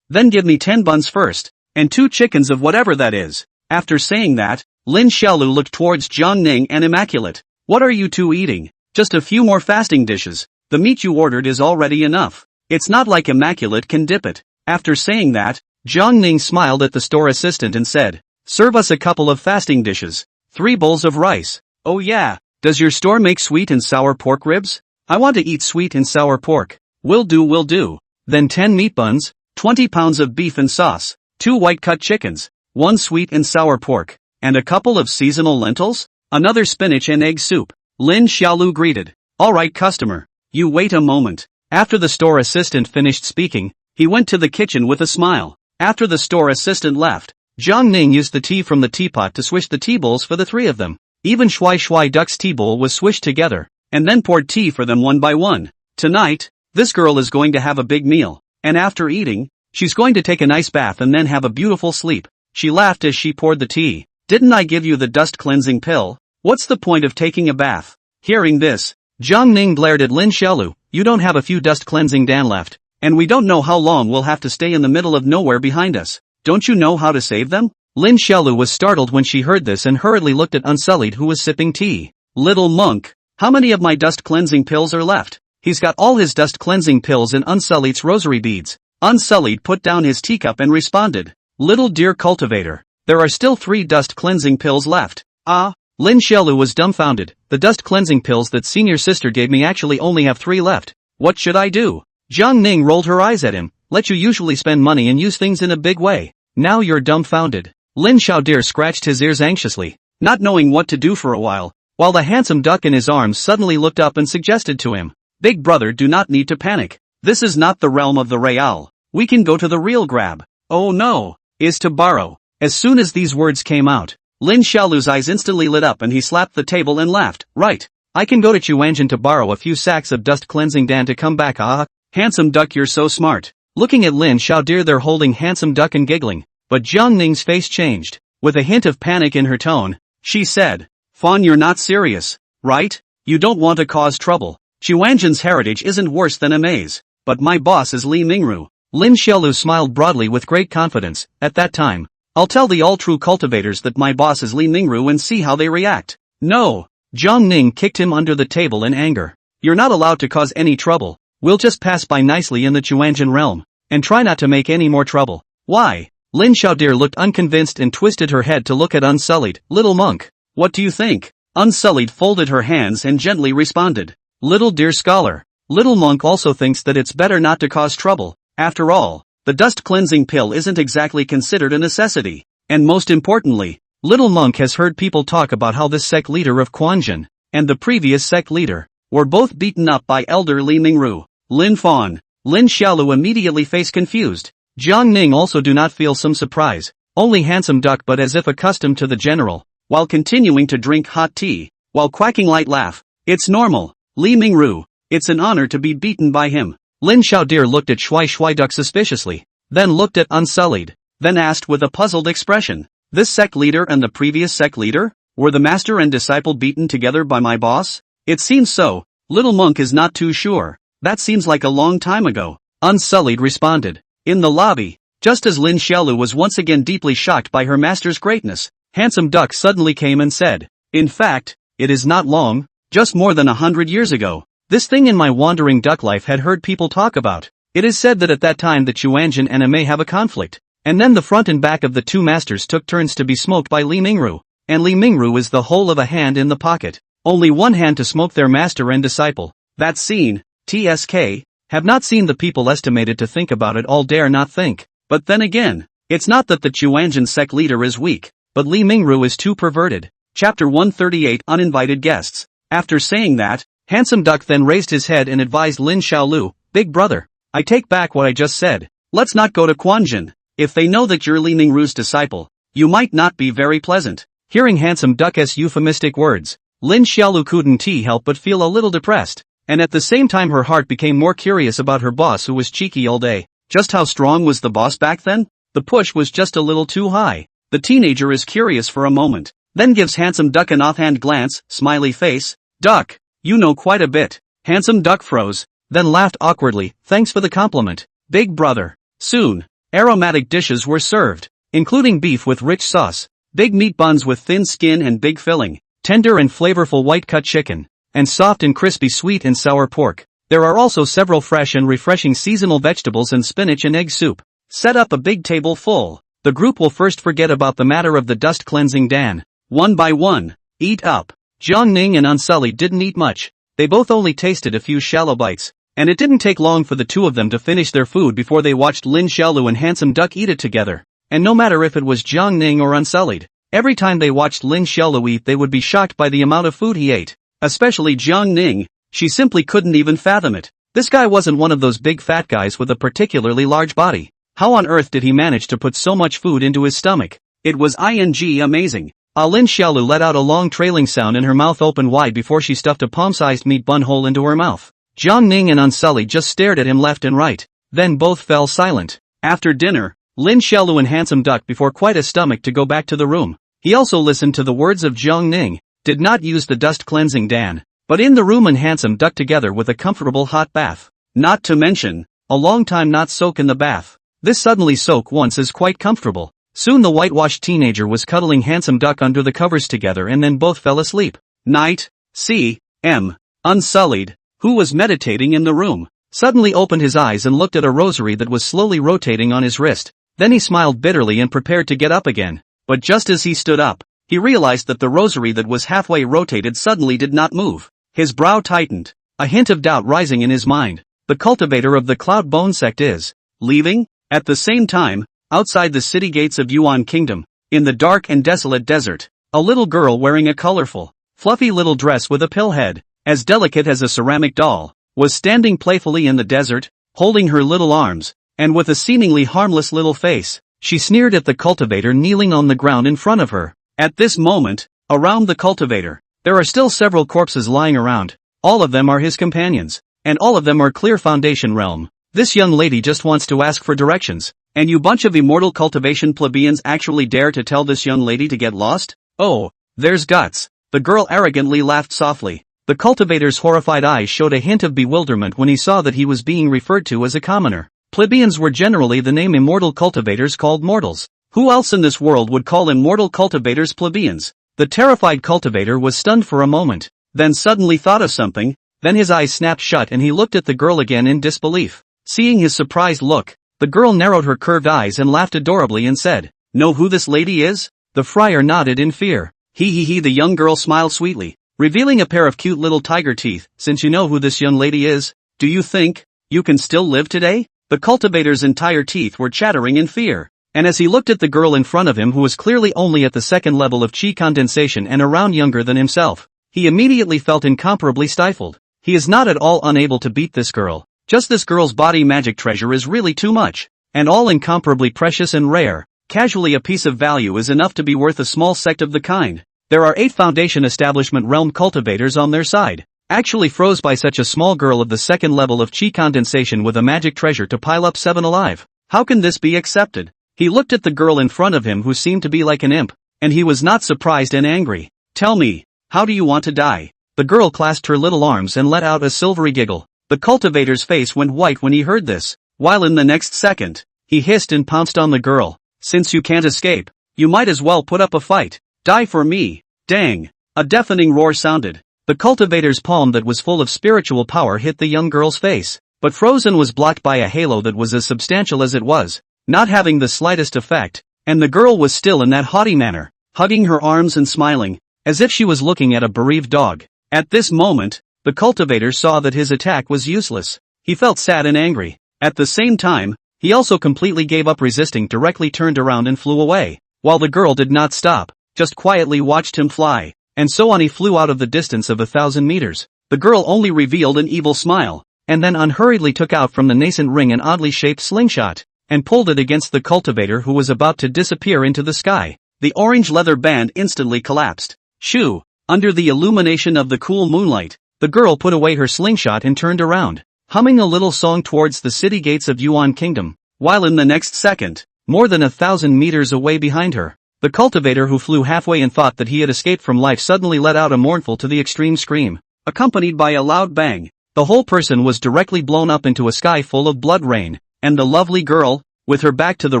Then give me 10 buns first, and 2 chickens of whatever that is. After saying that, Lin Xiaolu looked towards Jiang Ning and Immaculate. What are you 2 eating? Just a few more fasting dishes. The meat you ordered is already enough. It's not like Immaculate can dip it. After saying that, Jiang Ning smiled at the store assistant and said, serve us a couple of fasting dishes. 3 bowls of rice. Oh yeah, does your store make sweet and sour pork ribs? I want to eat sweet and sour pork. Will do. Then 10 meat buns, 20 pounds of beef and sauce, 2 white-cut chickens, 1 sweet and sour pork, and a couple of seasonal lentils? Another spinach and egg soup. Lin Xiaolu greeted. All right, customer. You wait a moment. After the store assistant finished speaking, he went to the kitchen with a smile. After the store assistant left, Jiang Ning used the tea from the teapot to swish the tea bowls for the 3 of them. Even Shui Duck's tea bowl was swished together, and then poured tea for them one by one. Tonight, this girl is going to have a big meal, and after eating, she's going to take a nice bath and then have a beautiful sleep. She laughed as she poured the tea. Didn't I give you the dust cleansing pill? What's the point of taking a bath? Hearing this, Jiang Ning glared at Lin Xiaolu. You don't have a few dust cleansing dan left, and we don't know how long we'll have to stay in the middle of nowhere behind us. Don't you know how to save them? Lin Xiaolu was startled when she heard this and hurriedly looked at Unsullied, who was sipping tea. Little monk, how many of my dust cleansing pills are left? He's got all his dust cleansing pills in Unsullied's rosary beads. Unsullied put down his teacup and responded, little dear cultivator, there are still 3 dust cleansing pills left. Ah, Lin Xiaolu was dumbfounded. The dust cleansing pills that senior sister gave me actually only have 3 left. What should I do? Jiang Ning rolled her eyes at him. Let you usually spend money and use things in a big way. Now you're dumbfounded. Lin Xiaodir scratched his ears anxiously, not knowing what to do for a while the handsome duck in his arms suddenly looked up and suggested to him, big brother, do not need to panic. This is not the realm of the real. We can go to the real grab. Oh no, is to borrow. As soon as these words came out, Lin Xiaolu's eyes instantly lit up and he slapped the table and laughed. Right. I can go to Chuanjian to borrow a few sacks of dust cleansing dan to come back. Ah, handsome duck, you're so smart. Looking at Lin Xiaodir, they're holding handsome duck and giggling, but Jiang Ning's face changed. With a hint of panic in her tone, she said, Fawn, you're not serious, right? You don't want to cause trouble. Chuanjian's heritage isn't worse than a maze, but my boss is Li Mingru. Lin Xiaolu smiled broadly with great confidence. At that time, I'll tell the all-true cultivators that my boss is Li Mingru and see how they react. No! Jiang Ning kicked him under the table in anger. You're not allowed to cause any trouble. We'll just pass by nicely in the Chuanjian realm, and try not to make any more trouble. Why? Lin Xiaodir looked unconvinced and twisted her head to look at Unsullied. Little monk, what do you think? Unsullied folded her hands and gently responded. Little dear scholar, little monk also thinks that it's better not to cause trouble. After all, the dust cleansing pill isn't exactly considered a necessity. And most importantly, little monk has heard people talk about how this sect leader of Quanjin, and the previous sect leader, were both beaten up by elder Li Mingru. Lin Fawn. Lin Xiaolu immediately faced confused. Jiang Ning also do not feel some surprise, only handsome duck, but as if accustomed to the general, while continuing to drink hot tea, while quacking light laugh. It's normal, Li Mingru, it's an honor to be beaten by him. Lin Xiaodir looked at Shui Duck suspiciously, then looked at Unsullied, then asked with a puzzled expression, this sect leader and the previous sect leader, were the master and disciple beaten together by my boss? It seems so. Little monk is not too sure. That seems like a long time ago. Unsullied responded. In the lobby, just as Lin Xiaolu was once again deeply shocked by her master's greatness, handsome duck suddenly came and said, in fact, it is not long, just more than 100 years ago. This thing in my wandering duck life had heard people talk about. It is said that at that time the Chuanjian and Amei have a conflict, and then the front and back of the 2 masters took turns to be smoked by Li Mingru, and Li Mingru is the whole of a hand in the pocket. Only one hand to smoke their master and disciple. That scene, TSK, have not seen the people estimated to think about it all dare not think. But then again, it's not that the Chuanjian sect leader is weak, but Li Mingru is too perverted. Chapter 138 Uninvited Guests. After saying that, handsome duck then raised his head and advised Lin Xiaolu, big brother, I take back what I just said. Let's not go to Quanjin. If they know that you're Li Mingru's disciple, you might not be very pleasant. Hearing handsome duck's euphemistic words, Lin Xiaolu couldn't help but feel a little depressed, and at the same time her heart became more curious about her boss, who was cheeky all day. Just how strong was the boss back then? The push was just a little too high. The teenager is curious for a moment, then gives handsome duck an offhand glance, smiley face. Duck, you know quite a bit. Handsome duck froze, then laughed awkwardly. Thanks for the compliment, big brother. Soon, aromatic dishes were served, including beef with rich sauce, big meat buns with thin skin and big filling, tender and flavorful white-cut chicken, and soft and crispy sweet and sour pork. There are also several fresh and refreshing seasonal vegetables and spinach and egg soup. Set up a big table full. The group will first forget about the matter of the dust cleansing Dan. One by one. Eat up. Jiang Ning and Unsullied didn't eat much. They both only tasted a few shallow bites. And it didn't take long for the two of them to finish their food before they watched Lin Xiaolu and Handsome Duck eat it together. And no matter if it was Jiang Ning or Unsullied, every time they watched Lin Xiaolu eat they would be shocked by the amount of food he ate. Especially Jiang Ning, she simply couldn't even fathom it. This guy wasn't one of those big fat guys with a particularly large body. How on earth did he manage to put so much food into his stomach? It was amazing. Lin Xiaolu let out a long trailing sound and her mouth opened wide before she stuffed a palm-sized meat bun hole into her mouth. Jiang Ning and Unsullied just stared at him left and right. Then both fell silent. After dinner, Lin Xiaolu and Handsome Duck before quite a stomach to go back to the room. He also listened to the words of Jiang Ning, did not use the dust cleansing Dan, but in the room and Handsome Duck together with a comfortable hot bath. Not to mention, a long time not soak in the bath. This suddenly soak once is quite comfortable. Soon the whitewashed teenager was cuddling Handsome Duck under the covers together and then both fell asleep. Night. C.M. Unsullied, who was meditating in the room, suddenly opened his eyes and looked at a rosary that was slowly rotating on his wrist. Then he smiled bitterly and prepared to get up again. But just as he stood up, he realized that the rosary that was halfway rotated suddenly did not move. His brow tightened, a hint of doubt rising in his mind. The cultivator of the Cloud Bone sect is leaving? At the same time, outside the city gates of Yuan Kingdom, in the dark and desolate desert, a little girl wearing a colorful, fluffy little dress with a pill head, as delicate as a ceramic doll, was standing playfully in the desert, holding her little arms, and with a seemingly harmless little face, she sneered at the cultivator kneeling on the ground in front of her. At this moment, around the cultivator, there are still several corpses lying around. All of them are his companions, and all of them are clear Foundation realm. This young lady just wants to ask for directions, and you bunch of immortal cultivation plebeians actually dare to tell this young lady to get lost? Oh, there's guts. The girl arrogantly laughed softly. The cultivator's horrified eyes showed a hint of bewilderment when he saw that he was being referred to as a commoner. Plebeians were generally the name immortal cultivators called mortals. Who else in this world would call immortal cultivators plebeians? The terrified cultivator was stunned for a moment, then suddenly thought of something, then his eyes snapped shut and he looked at the girl again in disbelief. Seeing his surprised look, the girl narrowed her curved eyes and laughed adorably and said, "Know who this lady is?" The friar nodded in fear. He, the young girl smiled sweetly, revealing a pair of cute little tiger teeth. "Since you know who this young lady is, do you think you can still live today?" The cultivator's entire teeth were chattering in fear, and as he looked at the girl in front of him who was clearly only at the second level of chi condensation and around younger than himself, he immediately felt incomparably stifled. He is not at all unable to beat this girl. Just this girl's body magic treasure is really too much, and all incomparably precious and rare. Casually a piece of value is enough to be worth a small sect of the kind. There are 8 Foundation Establishment realm cultivators on their side, actually froze by such a small girl of the second level of chi condensation with a magic treasure to pile up 7 alive. How can this be accepted? He looked at the girl in front of him who seemed to be like an imp, and he was not surprised and angry. "Tell me, how do you want to die?" The girl clasped her little arms and let out a silvery giggle. The cultivator's face went white when he heard this, while in the next second, he hissed and pounced on the girl. "Since you can't escape, you might as well put up a fight. Die for me." Dang! A deafening roar sounded. The cultivator's palm that was full of spiritual power hit the young girl's face, but frozen was blocked by a halo that was as substantial as it was, not having the slightest effect, and the girl was still in that haughty manner, hugging her arms and smiling, as if she was looking at a bereaved dog. At this moment, the cultivator saw that his attack was useless. He felt sad and angry. At the same time, he also completely gave up resisting, directly turned around and flew away, while the girl did not stop, just quietly watched him fly, and so on he flew out of the distance of 1,000 meters. The girl only revealed an evil smile, and then unhurriedly took out from the nascent ring an oddly shaped slingshot, and pulled it against the cultivator who was about to disappear into the sky. The orange leather band instantly collapsed. Shoo! Under the illumination of the cool moonlight, the girl put away her slingshot and turned around, humming a little song towards the city gates of Yuan Kingdom, while in the next second, more than 1,000 meters away behind her, the cultivator who flew halfway and thought that he had escaped from life suddenly let out a mournful to the extreme scream, accompanied by a loud bang. The whole person was directly blown up into a sky full of blood rain, and the lovely girl, with her back to the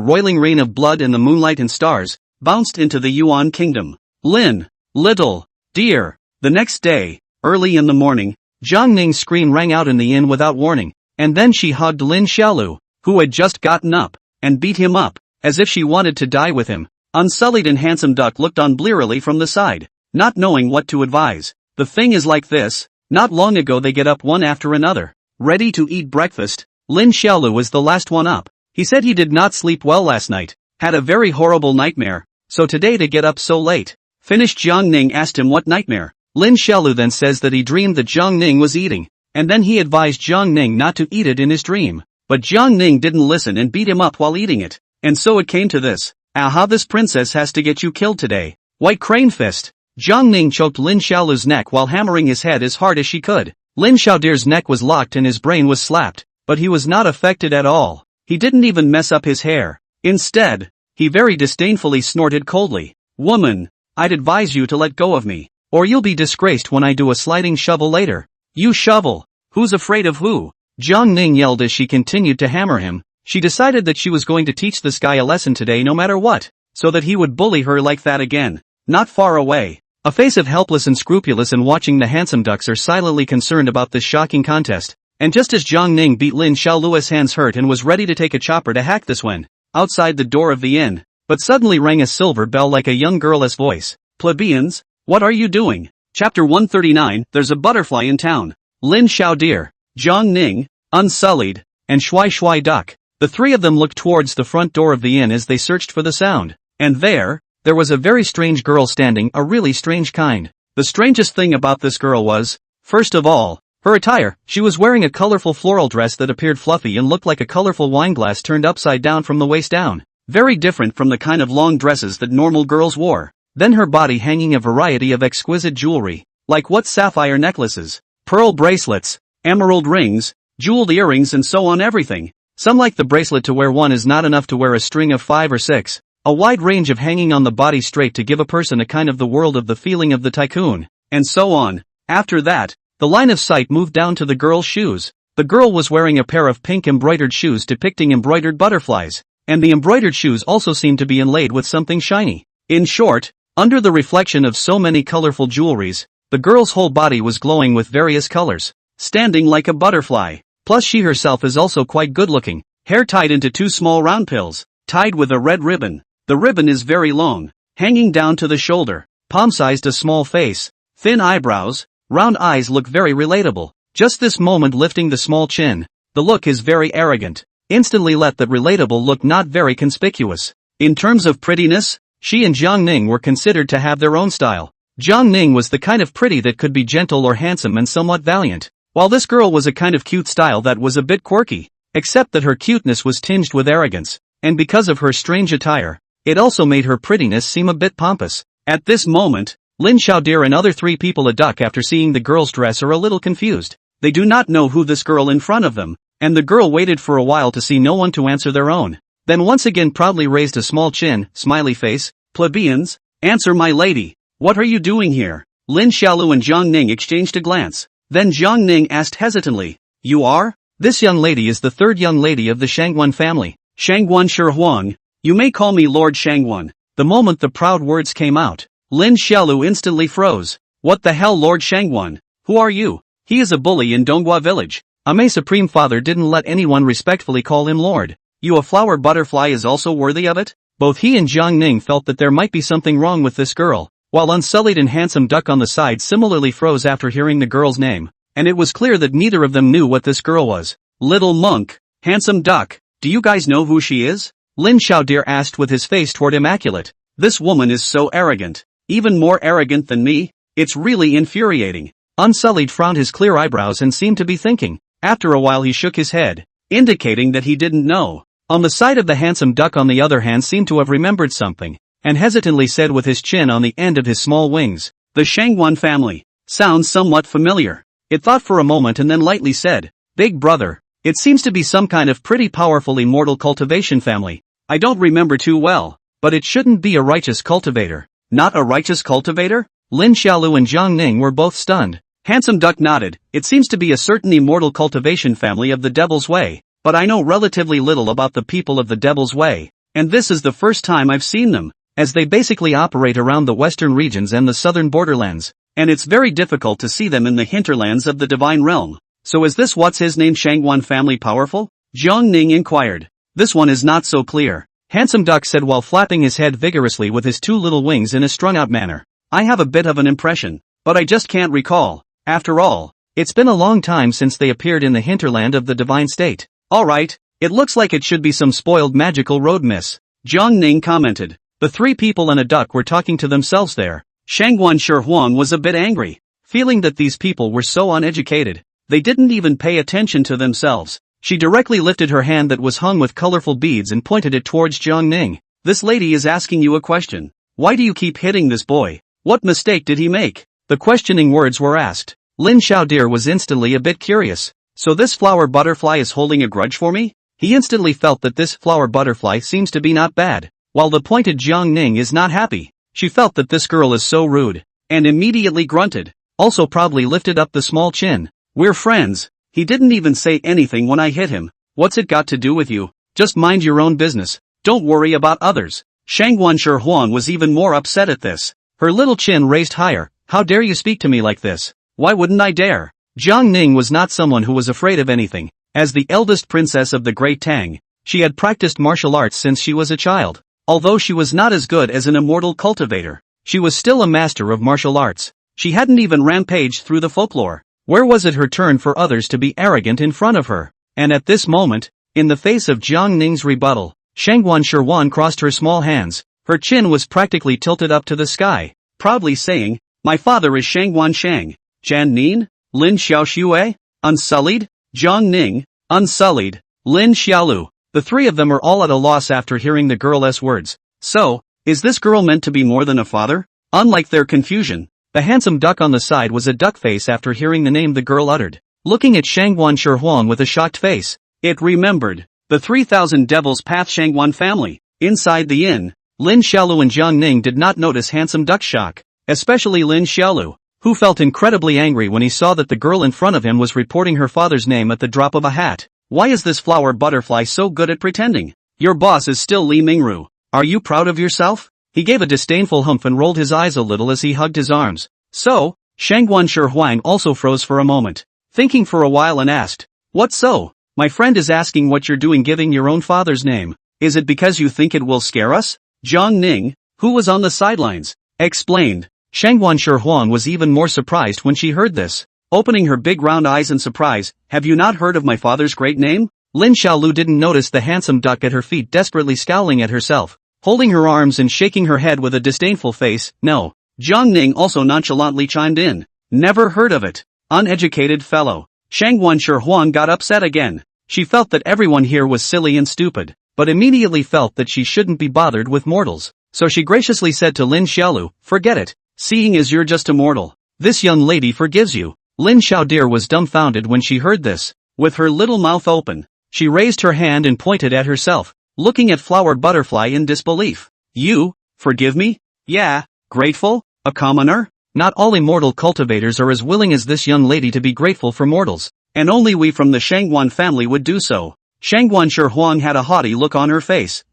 roiling rain of blood and the moonlight and stars, bounced into the Yuan Kingdom. Lin, little, dear. The next day, early in the morning, Jiang Ning's scream rang out in the inn without warning, and then she hugged Lin Xiaolu, who had just gotten up. and beat him up, as if she wanted to die with him. Unsullied and Handsome Duck looked on blearily from the side, not knowing what to advise. The thing is like this, not long ago they get up one after another, ready to eat breakfast. Lin Xiaolu was the last one up. He said he did not sleep well last night, had a very horrible nightmare, so today to get up so late. Finished. Jiang Ning asked him what nightmare. Lin Xiaolu then says that he dreamed that Jiang Ning was eating, and then he advised Jiang Ning not to eat it in his dream. But Jiang Ning didn't listen and beat him up while eating it, and so it came to this. Aha, this princess has to get you killed today. White Crane Fist. Jiang Ning choked Lin Xiaolu's neck while hammering his head as hard as she could. Lin Xiaodir's neck was locked and his brain was slapped, but he was not affected at all. He didn't even mess up his hair. Instead, he very disdainfully snorted coldly. Woman, I'd advise you to let go of me, or you'll be disgraced when I do a sliding shovel later. You shovel? Who's afraid of who? Jiang Ning yelled as she continued to hammer him. She decided that she was going to teach this guy a lesson today no matter what, so that he would bully her like that again. Not far away, a face of helpless and scrupulous and watching the Handsome Ducks are silently concerned about this shocking contest. And just as Jiang Ning beat Lin Xiaolu's hands hurt and was ready to take a chopper to hack this when, outside the door of the inn, but suddenly rang a silver bell like a young girl's voice. Plebeians, what are you doing? Chapter 139, There's a butterfly in town. Lin Xiaodir, Jiang Ning, Unsullied, and Shui Duck. The three of them looked towards the front door of the inn as they searched for the sound. And there was a very strange girl standing, a really strange kind. The strangest thing about this girl was, first of all, her attire. She was wearing a colorful floral dress that appeared fluffy and looked like a colorful wine glass turned upside down from the waist down. Very different from the kind of long dresses that normal girls wore. Then her body hanging a variety of exquisite jewelry, like what sapphire necklaces, pearl bracelets, emerald rings, jeweled earrings and so on everything. Some like the bracelet to wear one is not enough to wear a string of 5 or 6. A wide range of hanging on the body straight to give a person a kind of the world of the feeling of the tycoon, and so on. After that, the line of sight moved down to the girl's shoes. The girl was wearing a pair of pink embroidered shoes depicting embroidered butterflies, and the embroidered shoes also seemed to be inlaid with something shiny. In short, under the reflection of so many colorful jewelries, the girl's whole body was glowing with various colors, standing like a butterfly. Plus she herself is also quite good looking, hair tied into 2 small round pills, tied with a red ribbon. The ribbon is very long, hanging down to the shoulder, palm-sized, a small face, thin eyebrows, round eyes look very relatable. Just this moment lifting the small chin, the look is very arrogant. Instantly let that relatable look not very conspicuous. In terms of prettiness, she and Jiang Ning were considered to have their own style. Jiang Ning was the kind of pretty that could be gentle or handsome and somewhat valiant, while this girl was a kind of cute style that was a bit quirky, except that her cuteness was tinged with arrogance, and because of her strange attire, it also made her prettiness seem a bit pompous. At this moment, Lin Xiaodir and other 3 people a duck after seeing the girl's dress are a little confused. They do not know who this girl in front of them, and the girl waited for a while to see no one to answer their own. Then once again proudly raised a small chin, smiley face. Plebeians, answer my lady. What are you doing here? Lin Xiaolu and Jiang Ning exchanged a glance. Then Jiang Ning asked hesitantly, you are? This young lady is the 3rd young lady of the Shangguan family. Shangguan Shihuang. You may call me Lord Shangguan. The moment the proud words came out, Lin Xiaolu instantly froze. What the hell, Lord Shangguan? Who are you? He is a bully in Donghua village. May Supreme Father didn't let anyone respectfully call him Lord. You, a flower butterfly, is also worthy of it? Both he and Jiang Ning felt that there might be something wrong with this girl, while Unsullied and Handsome Duck on the side similarly froze after hearing the girl's name, and it was clear that neither of them knew what this girl was. Little Monk, Handsome Duck, do you guys know who she is? Lin Xiaodir asked with his face toward Immaculate. This woman is so arrogant, even more arrogant than me. It's really infuriating. Unsullied frowned his clear eyebrows and seemed to be thinking. After a while he shook his head, indicating that he didn't know. On the side of the Handsome Duck on the other hand seemed to have remembered something, and hesitantly said with his chin on the end of his small wings, the Shangguan family. Sounds somewhat familiar. It thought for a moment and then lightly said, Big brother, it seems to be some kind of pretty powerful immortal cultivation family. I don't remember too well, but it shouldn't be a righteous cultivator. Not a righteous cultivator? Lin Xiaolu and Jiang Ning were both stunned. Handsome Duck nodded. It seems to be a certain immortal cultivation family of the Devil's Way, but I know relatively little about the people of the Devil's Way, and this is the first time I've seen them, as they basically operate around the western regions and the southern borderlands, and it's very difficult to see them in the hinterlands of the Divine Realm. So is this what's his name Shangguan family powerful? Jiang Ning inquired. This one is not so clear, Handsome Duck said while flapping his head vigorously with his two little wings in a strung-out manner. I have a bit of an impression, but I just can't recall. After all, it's been a long time since they appeared in the hinterland of the divine state. Alright, it looks like it should be some spoiled magical road miss, Jiang Ning commented. The three people and a duck were talking to themselves there. Shangguan Shihuang was a bit angry, feeling that these people were so uneducated. They didn't even pay attention to themselves. She directly lifted her hand that was hung with colorful beads and pointed it towards Jiang Ning. This lady is asking you a question. Why do you keep hitting this boy? What mistake did he make? The questioning words were asked. Lin Xiaodir was instantly a bit curious. So this flower butterfly is holding a grudge for me? He instantly felt that this flower butterfly seems to be not bad, while the pointed Jiang Ning is not happy. She felt that this girl is so rude, and immediately grunted, also proudly lifted up the small chin. We're friends. He didn't even say anything when I hit him. What's it got to do with you? Just mind your own business. Don't worry about others. Shangguan Shihuang was even more upset at this. Her little chin raised higher. How dare you speak to me like this? Why wouldn't I dare? Jiang Ning was not someone who was afraid of anything. As the eldest princess of the Great Tang, she had practiced martial arts since she was a child. Although she was not as good as an immortal cultivator, she was still a master of martial arts. She hadn't even rampaged through the folklore. Where was it her turn for others to be arrogant in front of her? And at this moment, in the face of Jiang Ning's rebuttal, Shangguan Shihuan crossed her small hands. Her chin was practically tilted up to the sky, proudly saying, my father is Shangguan Shang. Jan Nin? Lin Xiaoxue? Unsullied? Jiang Ning? Unsullied. Lin Xiaolu. The three of them are all at a loss after hearing the girl's words. So, is this girl meant to be more than a father? Unlike their confusion, the handsome duck on the side was a duck face after hearing the name the girl uttered, looking at Shangguan Shihuan with a shocked face. It remembered the 3000 Devil's Path Shangguan family. Inside the inn, Lin Xiaolu and Jiang Ning did not notice handsome duck's shock, especially Lin Xiaolu, who felt incredibly angry when he saw that the girl in front of him was reporting her father's name at the drop of a hat. Why is this flower butterfly so good at pretending? Your boss is still Li Mingru. Are you proud of yourself? He gave a disdainful humph and rolled his eyes a little as he hugged his arms. So, Shangguan Shihuang also froze for a moment, thinking for a while and asked, what so? My friend is asking what you're doing giving your own father's name. Is it because you think it will scare us? Jiang Ning, who was on the sidelines, explained. Shangguan Shihuang was even more surprised when she heard this. Opening her big round eyes in surprise, have you not heard of my father's great name? Lin Xiaolu didn't notice the handsome duck at her feet desperately scowling at herself, holding her arms and shaking her head with a disdainful face. No. Jiang Ning also nonchalantly chimed in. Never heard of it. Uneducated fellow. Shangguan Shihuang got upset again. She felt that everyone here was silly and stupid, but immediately felt that she shouldn't be bothered with mortals. So she graciously said to Lin Xiaolu, forget it, seeing as you're just a mortal. This young lady forgives you. Lin Xiaodir was dumbfounded when she heard this. With her little mouth open, she raised her hand and pointed at herself, looking at Flower Butterfly in disbelief. You, forgive me? Yeah, grateful? A commoner? Not all immortal cultivators are as willing as this young lady to be grateful for mortals, and only we from the Shangguan family would do so. Shangguan Shihuang had a haughty look on her face.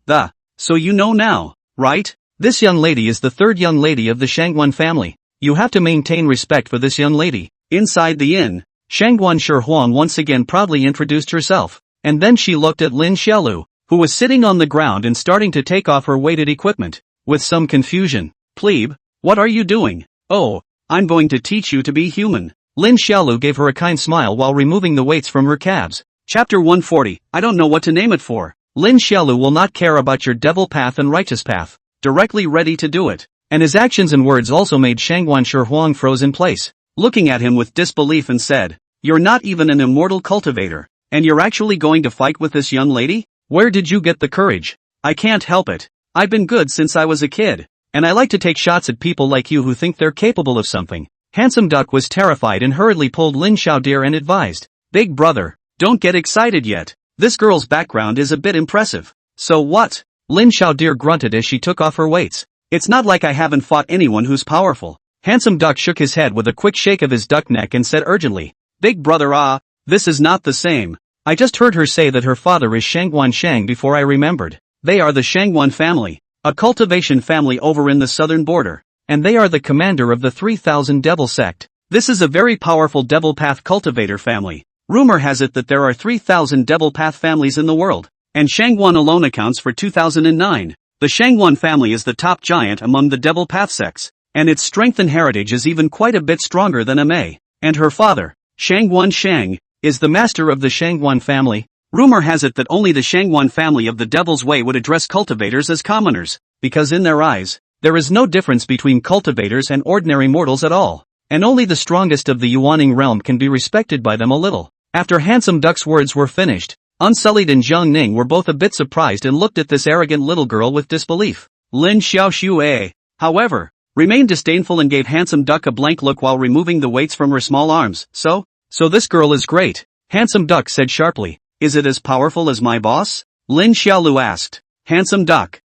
So you know now, right? This young lady is the third young lady of the Shangguan family. You have to maintain respect for this young lady. Inside the inn, Shangguan Shihuang once again proudly introduced herself, and then she looked at Lin Xiaolu, who was sitting on the ground and starting to take off her weighted equipment, with some confusion. Plebe, what are you doing? Oh, I'm going to teach you to be human. Lin Xiaolu gave her a kind smile while removing the weights from her calves. Chapter 140, I don't know what to name it for. Lin Xiaolu will not care about your devil path and righteous path, directly ready to do it. And his actions and words also made Shangguan Shihuang froze in place, looking at him with disbelief and said, you're not even an immortal cultivator, and you're actually going to fight with this young lady? Where did you get the courage? I can't help it. I've been good since I was a kid, and I like to take shots at people like you who think they're capable of something. Handsome Duck was terrified and hurriedly pulled Lin Xiaodir and advised, Big brother, don't get excited yet. This girl's background is a bit impressive. So what? Lin Xiaodir grunted as she took off her weights. It's not like I haven't fought anyone who's powerful. Handsome Duck shook his head with a quick shake of his duck neck and said urgently, Big brother, this is not the same. I just heard her say that her father is Shangguan Shang before I remembered. They are the Shangguan family, a cultivation family over in the southern border, and they are the commander of the 3000 Devil sect. This is a very powerful Devil Path cultivator family. Rumor has it that there are 3000 Devil Path families in the world, and Shangwon alone accounts for 2009. The Shangwon family is the top giant among the Devil Path sects, and its strength and heritage is even quite a bit stronger than Mei. And her father, Shangwon Shang, is the master of the Shangwon family. Rumor has it that only the Shangwon family of the Devil's Way would address cultivators as commoners, because in their eyes, there is no difference between cultivators and ordinary mortals at all, and only the strongest of the Yuaning realm can be respected by them a little. After Handsome Duck's words were finished, Unsullied and Zhang Ning were both a bit surprised and looked at this arrogant little girl with disbelief. Lin Xiaoxue, however, remained disdainful and gave Handsome Duck a blank look while removing the weights from her small arms. So this girl is great, Handsome Duck said sharply. Is it as powerful as my boss? Lin Xiaolu asked. Handsome Duck,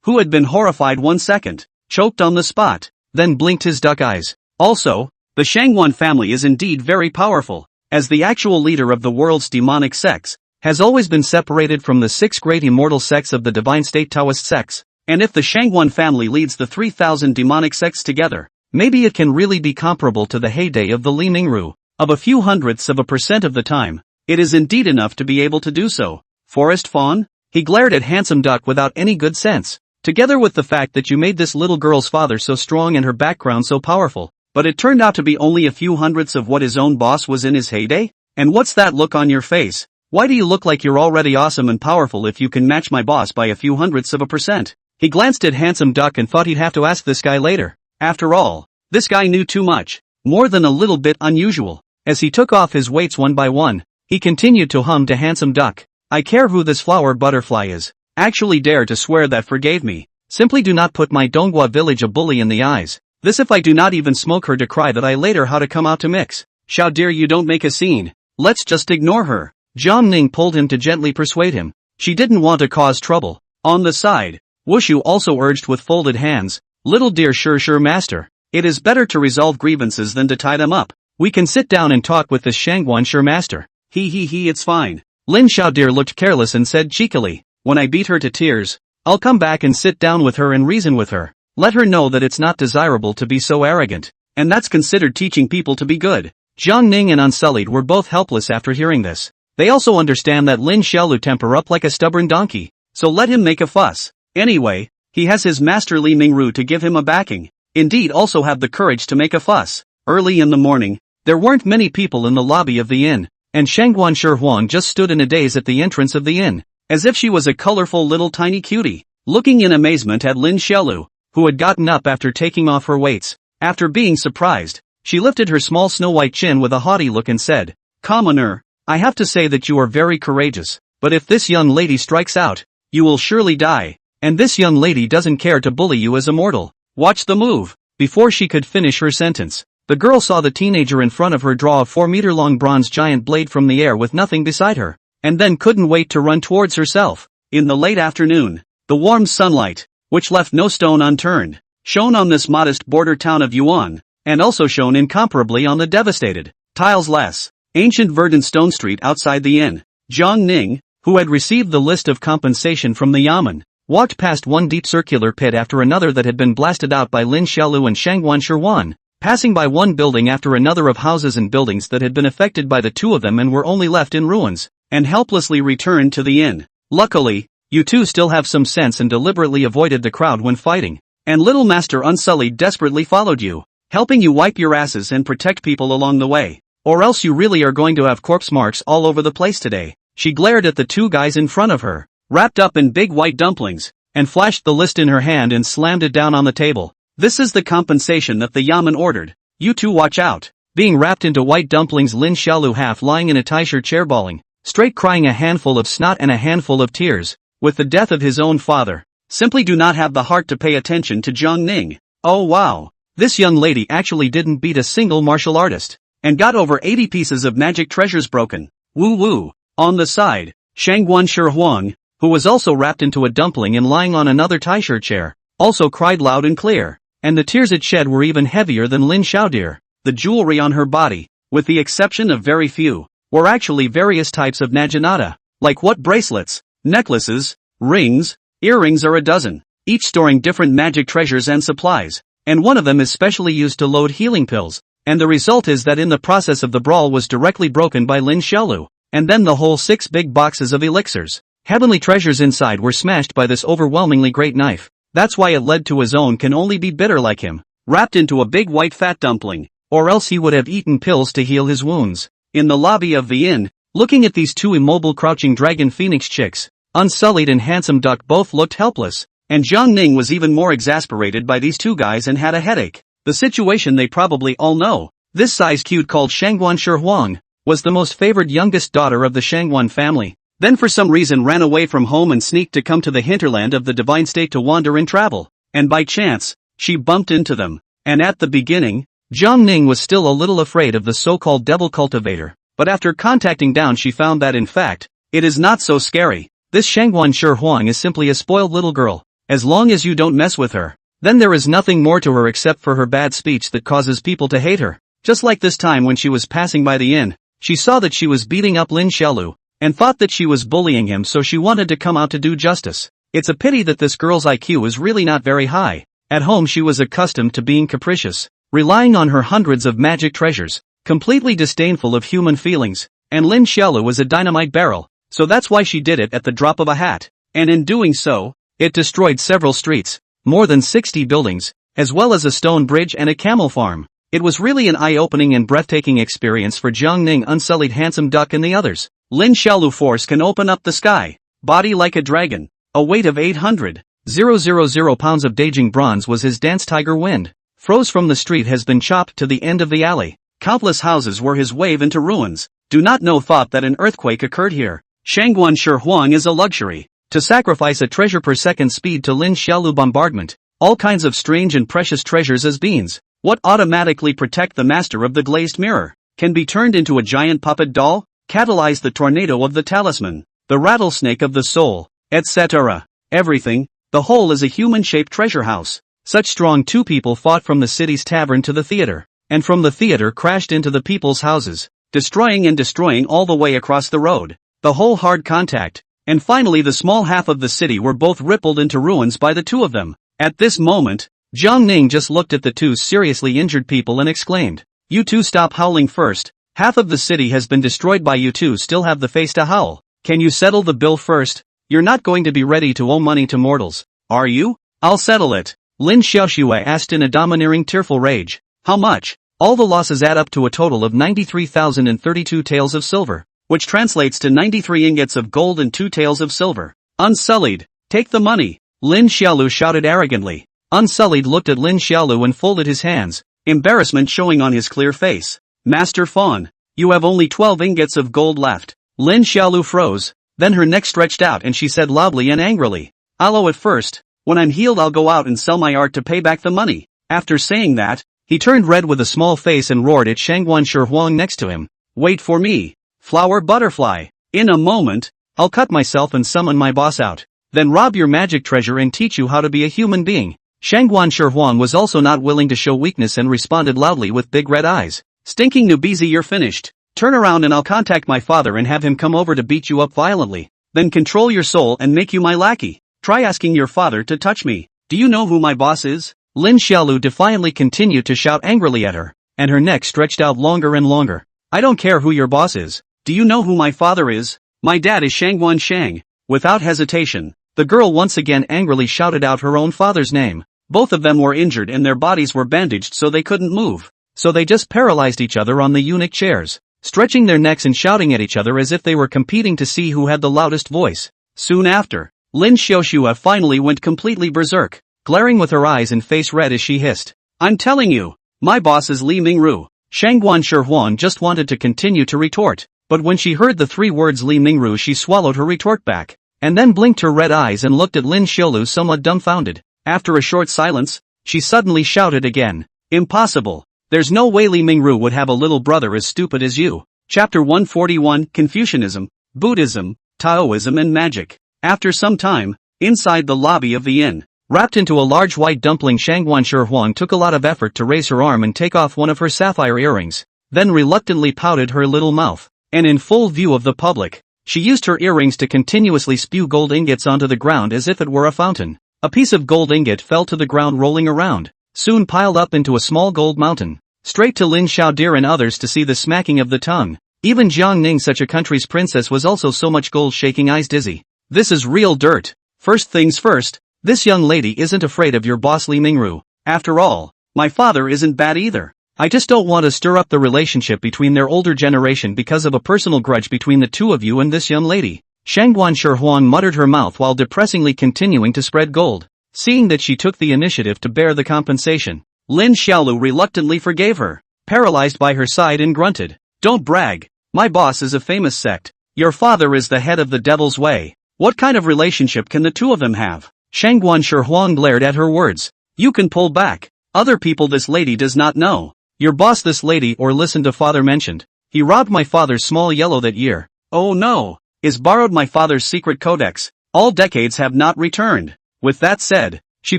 who had been horrified 1 second, choked on the spot, then blinked his duck eyes. Also, the Shangwon family is indeed very powerful, as the actual leader of the world's demonic sects, has always been separated from the 6 great immortal sects of the divine state Taoist sects, and if the Shangwon family leads the 3,000 demonic sects together, maybe it can really be comparable to the heyday of the Li Mingru, of a few hundredths of a % of the time. It is indeed enough to be able to do so. Forest Fawn? He glared at Handsome Duck without any good sense. Together with the fact that you made this little girl's father so strong and her background so powerful, but it turned out to be only a few hundredths of what his own boss was in his heyday? And what's that look on your face? Why do you look like you're already awesome and powerful if you can match my boss by a few hundredths of a %? He glanced at Handsome Duck and thought he'd have to ask this guy later. After all, this guy knew too much, more than a little bit unusual. As he took off his weights one by one, he continued to hum to Handsome Duck. I care who this flower butterfly is. Actually dare to swear that forgave me. Simply do not put my Donghua village a bully in the eyes. This if I do not even smoke her to cry that I later how to come out to mix. How dare you don't make a scene. Let's just ignore her. Zhang Ning pulled him to gently persuade him. She didn't want to cause trouble. On the side, Wushu also urged with folded hands. Little dear sure master. It is better to resolve grievances than to tie them up. We can sit down and talk with this Shangwon sure master. He it's fine. Lin Xiaodeer looked careless and said cheekily, when I beat her to tears, I'll come back and sit down with her and reason with her. Let her know that it's not desirable to be so arrogant, and that's considered teaching people to be good. Zhang Ning and Unsullied were both helpless after hearing this. They also understand that Lin Xiaolu temper up like a stubborn donkey, so let him make a fuss. Anyway, he has his master Li Mingru to give him a backing. Indeed also have the courage to make a fuss. Early in the morning, there weren't many people in the lobby of the inn, and Shangguan Shihuang just stood in a daze at the entrance of the inn, as if she was a colorful little tiny cutie, looking in amazement at Lin Xiaolu, who had gotten up after taking off her weights. After being surprised, she lifted her small snow-white chin with a haughty look and said, Commoner, I have to say that you are very courageous, but if this young lady strikes out, you will surely die, and this young lady doesn't care to bully you as a mortal. Watch the move. Before she could finish her sentence, the girl saw the teenager in front of her draw a 4-meter-long bronze giant blade from the air with nothing beside her, and then couldn't wait to run towards herself. In the late afternoon, the warm sunlight, which left no stone unturned, shone on this modest border town of Yuan, and also shone incomparably on the devastated, tiles-less, ancient verdant stone street outside the inn. Zhang Ning, who had received the list of compensation from the Yamen, walked past one deep circular pit after another that had been blasted out by Lin Xiaolu and Shangguan Shihuan, passing by one building after another of houses and buildings that had been affected by the two of them and were only left in ruins, and helplessly returned to the inn. Luckily, you two still have some sense and deliberately avoided the crowd when fighting, and Little Master Unsullied desperately followed you, helping you wipe your asses and protect people along the way, or else you really are going to have corpse marks all over the place today. She glared at the two guys in front of her, wrapped up in big white dumplings, and flashed the list in her hand and slammed it down on the table. This is the compensation that the Yamen ordered. You two watch out. Being wrapped into white dumplings, Lin Xiaolu half lying in a Taisher chair bawling, straight crying a handful of snot and a handful of tears, with the death of his own father, simply do not have the heart to pay attention to Zhang Ning. Oh wow. This young lady actually didn't beat a single martial artist, and got over 80 pieces of magic treasures broken. Woo woo. On the side, Shangguan Shihuang, who was also wrapped into a dumpling and lying on another Taisher chair, also cried loud and clear, and the tears it shed were even heavier than Lin Xiaodeer. The jewelry on her body, with the exception of very few, were actually various types of naginata, like what bracelets, necklaces, rings, earrings are a dozen, each storing different magic treasures and supplies, and one of them is specially used to load healing pills, and the result is that in the process of the brawl was directly broken by Lin Xiaolu, and then the whole 6 big boxes of elixirs, heavenly treasures inside were smashed by this overwhelmingly great knife. That's why it led to his own can only be bitter like him, wrapped into a big white fat dumpling, or else he would have eaten pills to heal his wounds. In the lobby of the inn, looking at these two immobile crouching dragon phoenix chicks, Unsullied and Handsome Duck both looked helpless, and Jiang Ning was even more exasperated by these two guys and had a headache. The situation they probably all know. This size cute called Shangguan Shi Huang was the most favored youngest daughter of the Shangguan family, then for some reason ran away from home and sneaked to come to the hinterland of the divine state to wander and travel, and by chance, she bumped into them, and at the beginning, Jiang Ning was still a little afraid of the so-called devil cultivator, but after contacting down she found that in fact, it is not so scary. This Shangguan Shi Huang is simply a spoiled little girl, as long as you don't mess with her. Then there is nothing more to her except for her bad speech that causes people to hate her. Just like this time when she was passing by the inn, she saw that she was beating up Lin Xiaolu, and thought that she was bullying him, so she wanted to come out to do justice. It's a pity that this girl's IQ is really not very high. At home she was accustomed to being capricious, relying on her hundreds of magic treasures, completely disdainful of human feelings, and Lin Xiaolu was a dynamite barrel, so that's why she did it at the drop of a hat. And in doing so, it destroyed several streets, more than 60 buildings, as well as a stone bridge and a camel farm. It was really an eye-opening and breathtaking experience for Jiang Ning, Unsullied, Handsome Duck and the others. Lin Xiaolu force can open up the sky, body like a dragon, a weight of 800,000 pounds of Beijing bronze was his dance. Tiger wind froze from the street has been chopped to the end of the alley. Countless houses were his wave into ruins. Do not know thought that an earthquake occurred here. Shangguan Shi Huang is a luxury. To sacrifice a treasure per second speed to Lin Xiaolu bombardment, all kinds of strange and precious treasures as beans. What automatically protect the master of the glazed mirror, can be turned into a giant puppet doll, catalyze the tornado of the talisman, the rattlesnake of the soul, etc. Everything, the whole is a human-shaped treasure house. Such strong two people fought from the city's tavern to the theater, and from the theater crashed into the people's houses, destroying and destroying all the way across the road. The whole hard contact, and finally the small half of the city were both rippled into ruins by the two of them. At this moment, Jiang Ning just looked at the two seriously injured people and exclaimed, "You two stop howling first. Half of the city has been destroyed by you two still have the face to howl. Can you settle the bill first? You're not going to be ready to owe money to mortals, are you?" "I'll settle it," Lin Xiaoxue asked in a domineering tearful rage. "How much?" "All the losses add up to a total of 93,032 taels of silver, which translates to 93 ingots of gold and 2 taels of silver." "Unsullied, take the money," Lin Xiaolu shouted arrogantly. Unsullied looked at Lin Xiaolu and folded his hands, embarrassment showing on his clear face. "Master Fawn, you have only 12 ingots of gold left." Lin Xiaolu froze, then her neck stretched out and she said loudly and angrily, "I'll owe it first. When I'm healed I'll go out and sell my art to pay back the money." After saying that, he turned red with a small face and roared at Shangguan Shi Huang next to him, "Wait for me, flower butterfly. In a moment, I'll cut myself and summon my boss out, then rob your magic treasure and teach you how to be a human being." Shangguan Shi Huang was also not willing to show weakness and responded loudly with big red eyes, "Stinking Nubizi, you're finished. Turn around and I'll contact my father and have him come over to beat you up violently, then control your soul and make you my lackey. Try asking your father to touch me. Do you know who my boss is?" Lin Xiaolu defiantly continued to shout angrily at her, and her neck stretched out longer and longer. "I don't care who your boss is. Do you know who my father is? My dad is Shangguan Shang." Without hesitation, the girl once again angrily shouted out her own father's name. Both of them were injured and their bodies were bandaged so they couldn't move, so they just paralyzed each other on the eunuch chairs, stretching their necks and shouting at each other as if they were competing to see who had the loudest voice. Soon after, Lin Xiaoxue finally went completely berserk, glaring with her eyes and face red as she hissed, "I'm telling you, my boss is Li Mingru." Shangguan Shi Huang just wanted to continue to retort, but when she heard the 3 words Li Mingru she swallowed her retort back, and then blinked her red eyes and looked at Lin Xiaolu somewhat dumbfounded. After a short silence, she suddenly shouted again, "Impossible. There's no way Li Mingru would have a little brother as stupid as you." Chapter 141, Confucianism, Buddhism, Taoism and Magic. After some time, inside the lobby of the inn, wrapped into a large white dumpling, Shangguan Shi Huang took a lot of effort to raise her arm and take off one of her sapphire earrings, then reluctantly pouted her little mouth, and in full view of the public, she used her earrings to continuously spew gold ingots onto the ground as if it were a fountain. A piece of gold ingot fell to the ground rolling around, soon piled up into a small gold mountain. Straight to Lin Xiaodir and others to see the smacking of the tongue. Even Jiang Ning, such a country's princess, was also so much gold, shaking eyes dizzy. This is real dirt. First things first, this young lady isn't afraid of your boss Li Mingru. After all, my father isn't bad either. I just don't want to stir up the relationship between their older generation because of a personal grudge between the two of you and this young lady. Shangguan Shihuang muttered her mouth while depressingly continuing to spread gold. Seeing that she took the initiative to bear the compensation, Lin Xiaolu reluctantly forgave her. Paralyzed by her side and grunted, "Don't brag. My boss is a famous sect. Your father is the head of the Devil's Way. What kind of relationship can the two of them have?" Shangguan Shihuang glared at her words. "You can pull back. Other people this lady does not know. Your boss this lady or listen to father mentioned. He robbed my father's small yellow that year. Oh no. Is borrowed my father's secret codex. All decades have not returned." With that said, she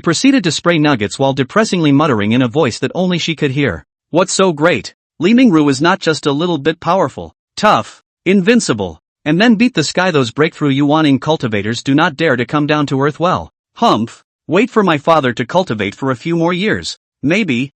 proceeded to spray nuggets while depressingly muttering in a voice that only she could hear. What's so great? Li Mingru is not just a little bit powerful, tough, invincible, and then beat the sky. Those breakthrough Yuaning cultivators do not dare to come down to earth. Well, humph, wait for my father to cultivate for a few more years. Maybe,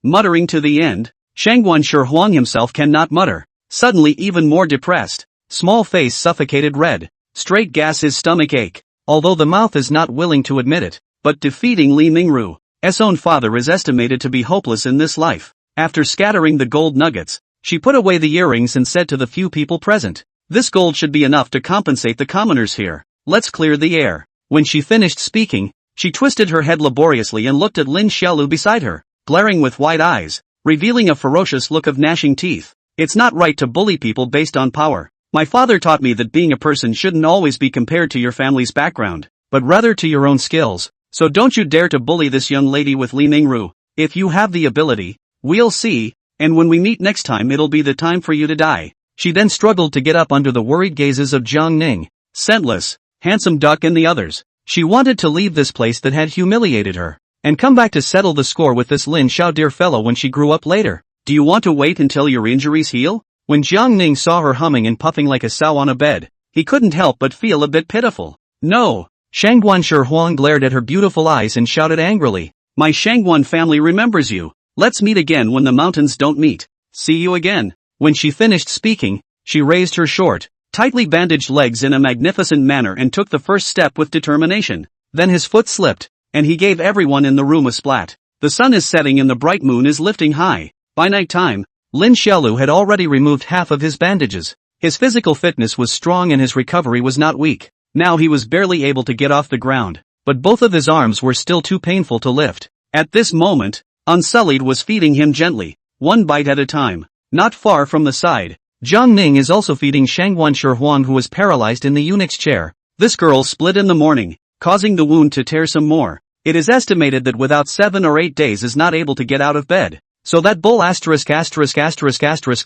muttering to the end, Shangguan Shihuang himself cannot mutter, suddenly even more depressed, small face suffocated red, straight gas his stomach ache, although the mouth is not willing to admit it, but defeating Li Mingru's own father is estimated to be hopeless in this life. After scattering the gold nuggets, she put away the earrings and said to the few people present, "This gold should be enough to compensate the commoners here. Let's clear the air." When she finished speaking, she twisted her head laboriously and looked at Lin Xiaolu beside her, glaring with wide eyes, revealing a ferocious look of gnashing teeth. "It's not right to bully people based on power. My father taught me that being a person shouldn't always be compared to your family's background, but rather to your own skills. So don't you dare to bully this young lady with Li Mingru. If you have the ability, we'll see, and when we meet next time it'll be the time for you to die." She then struggled to get up under the worried gazes of Jiang Ning, Scentless, Handsome Duck and the others. She wanted to leave this place that had humiliated her, and come back to settle the score with this Lin Xiao dear fellow when she grew up later. "Do you want to wait until your injuries heal?" When Jiang Ning saw her humming and puffing like a sow on a bed, he couldn't help but feel a bit pitiful. "No." Shangguan Shihuang glared at her beautiful eyes and shouted angrily, "My Shangguan family remembers you. Let's meet again when the mountains don't meet. See you again." When she finished speaking, she raised her short, tightly bandaged legs in a magnificent manner and took the first step with determination. Then his foot slipped, and he gave everyone in the room a splat. The sun is setting and the bright moon is lifting high. By night time, Lin Xiaolu had already removed half of his bandages. His physical fitness was strong and his recovery was not weak. Now he was barely able to get off the ground, but both of his arms were still too painful to lift. At this moment, Unsullied was feeding him gently, one bite at a time. Not far from the side, Jiang Ning is also feeding Shangguan Shihuang, who was paralyzed in the eunuch's chair. This girl split in the morning, causing the wound to tear some more. It is estimated that without 7 or 8 days is not able to get out of bed. So that bull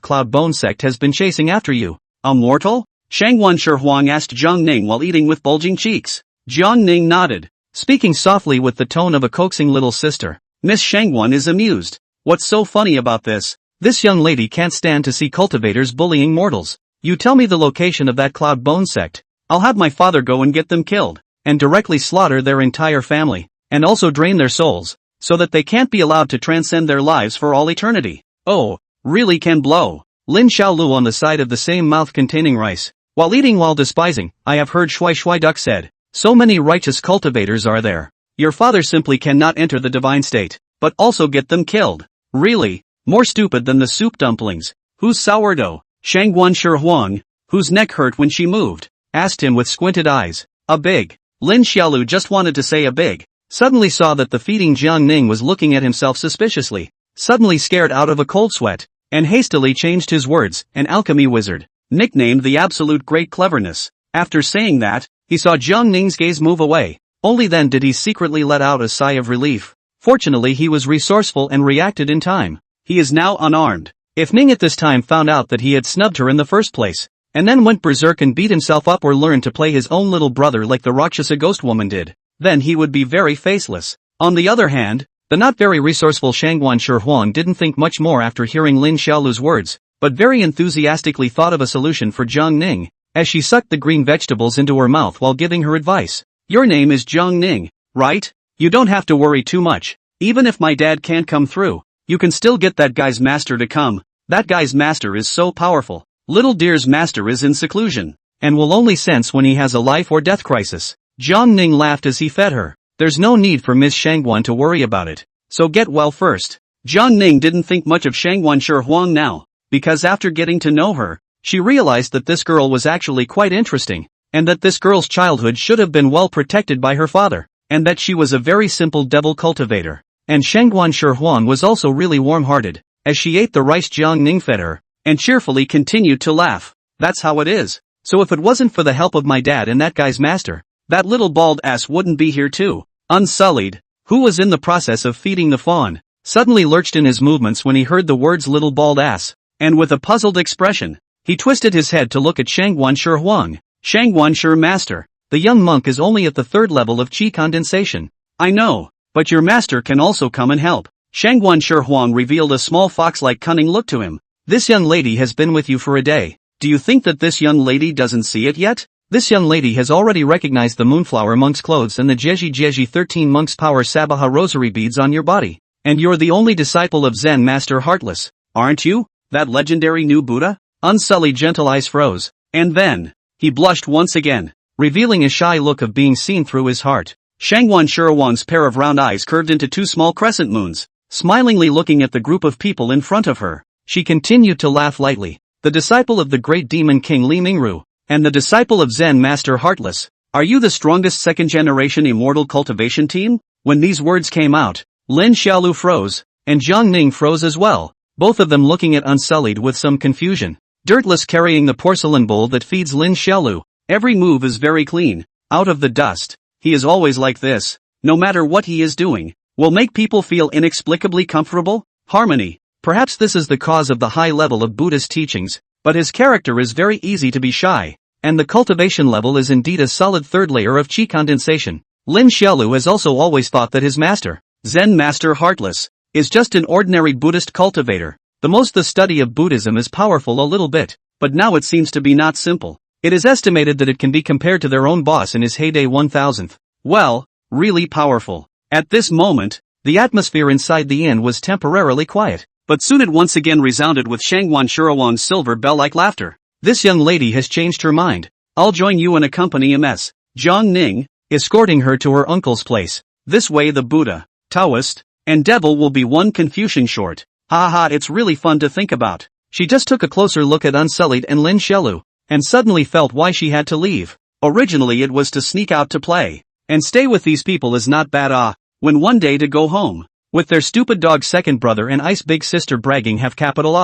cloud bone sect has been chasing after you. A mortal? Shangguan Shihuang asked Jiang Ning while eating with bulging cheeks. Jiang Ning nodded, speaking softly with the tone of a coaxing little sister. Miss Shangguan is amused. What's so funny about this? This young lady can't stand to see cultivators bullying mortals. You tell me the location of that cloud bone sect. I'll have my father go and get them killed, and directly slaughter their entire family, and also drain their souls, so that they can't be allowed to transcend their lives for all eternity. Oh, really can blow. Lin Xiaolu on the side of the same mouth containing rice, while eating while despising, I have heard Shui Duck said. So many righteous cultivators are there. Your father simply cannot enter the divine state, but also get them killed. Really, more stupid than the soup dumplings. Whose sourdough? Shangguan Shihuang, whose neck hurt when she moved, asked him with squinted eyes. A big. Lin Xiaolu just wanted to say a big. Suddenly saw that the feeding Jiang Ning was looking at himself suspiciously, suddenly scared out of a cold sweat, and hastily changed his words, an alchemy wizard, nicknamed the absolute great cleverness. After saying that, he saw Jiang Ning's gaze move away. Only then did he secretly let out a sigh of relief. Fortunately he was resourceful and reacted in time. He is now unarmed. If Ning at this time found out that he had snubbed her in the first place, and then went berserk and beat himself up or learned to play his own little brother like the Rakshasa ghost woman did, then he would be very faceless. On the other hand, the not very resourceful Shangguan Shihuang didn't think much more after hearing Lin Xiaolu's words, but very enthusiastically thought of a solution for Jiang Ning, as she sucked the green vegetables into her mouth while giving her advice. Your name is Jiang Ning, right? You don't have to worry too much. Even if my dad can't come through, you can still get that guy's master to come. That guy's master is so powerful. Little dear's master is in seclusion, and will only sense when he has a life or death crisis. Jiang Ning laughed as he fed her. There's no need for Miss Shangguan to worry about it. So get well first. Jiang Ning didn't think much of Shangguan Shi now, because after getting to know her, she realized that this girl was actually quite interesting, and that this girl's childhood should have been well protected by her father, and that she was a very simple devil cultivator. And Shangguan Shi was also really warm-hearted, as she ate the rice Jiang Ning fed her, and cheerfully continued to laugh. That's how it is. So if it wasn't for the help of my dad and that guy's master, that little bald ass wouldn't be here too. Unsullied, who was in the process of feeding the fawn, suddenly lurched in his movements when he heard the words little bald ass, and with a puzzled expression, he twisted his head to look at Shangguan Shi. Shangguan Shi master, the young monk is only at the 3rd level of qi condensation. I know, but your master can also come and help. Shangguan Shi revealed a small fox-like cunning look to him. This young lady has been with you for a day. Do you think that this young lady doesn't see it yet? This young lady has already recognized the Moonflower monk's clothes and the Jeji 13 monk's power Sabaha rosary beads on your body. And you're the only disciple of Zen Master Heartless, aren't you? That legendary new Buddha? Unsullied gentle eyes froze. And then, he blushed once again, revealing a shy look of being seen through his heart. Shangguan Shi pair of round eyes curved into 2 small crescent moons, smilingly looking at the group of people in front of her. She continued to laugh lightly. The disciple of the great demon king Li Mingru, and the disciple of Zen Master Heartless, are you the strongest 2nd-generation immortal cultivation team? When these words came out, Lin Xiaolu froze, and Jiang Ning froze as well, both of them looking at Unsullied with some confusion. Dirtless carrying the porcelain bowl that feeds Lin Xiaolu. Every move is very clean, out of the dust. He is always like this. No matter what he is doing, will make people feel inexplicably comfortable. Harmony. Perhaps this is the cause of the high level of Buddhist teachings, but his character is very easy to be shy, and the cultivation level is indeed a solid 3rd layer of qi condensation. Lin Xiaolu has also always thought that his master, Zen Master Heartless, is just an ordinary Buddhist cultivator. The study of Buddhism is powerful a little bit, but now it seems to be not simple. It is estimated that it can be compared to their own boss in his heyday 1000th. Well, really powerful. At this moment, the atmosphere inside the inn was temporarily quiet, but soon it once again resounded with Shangguan Shirawang's silver bell-like laughter. This young lady has changed her mind. I'll join you and accompany Ms. Jiang Ning, escorting her to her uncle's place. This way the Buddha, Taoist, and devil will be one Confucian short. Ha, it's really fun to think about. She just took a closer look at Unsullied and Lin Xiaolu, and suddenly felt why she had to leave. Originally it was to sneak out to play, and stay with these people is not bad when one day to go home. With their stupid dog second brother and ice big sister bragging have capital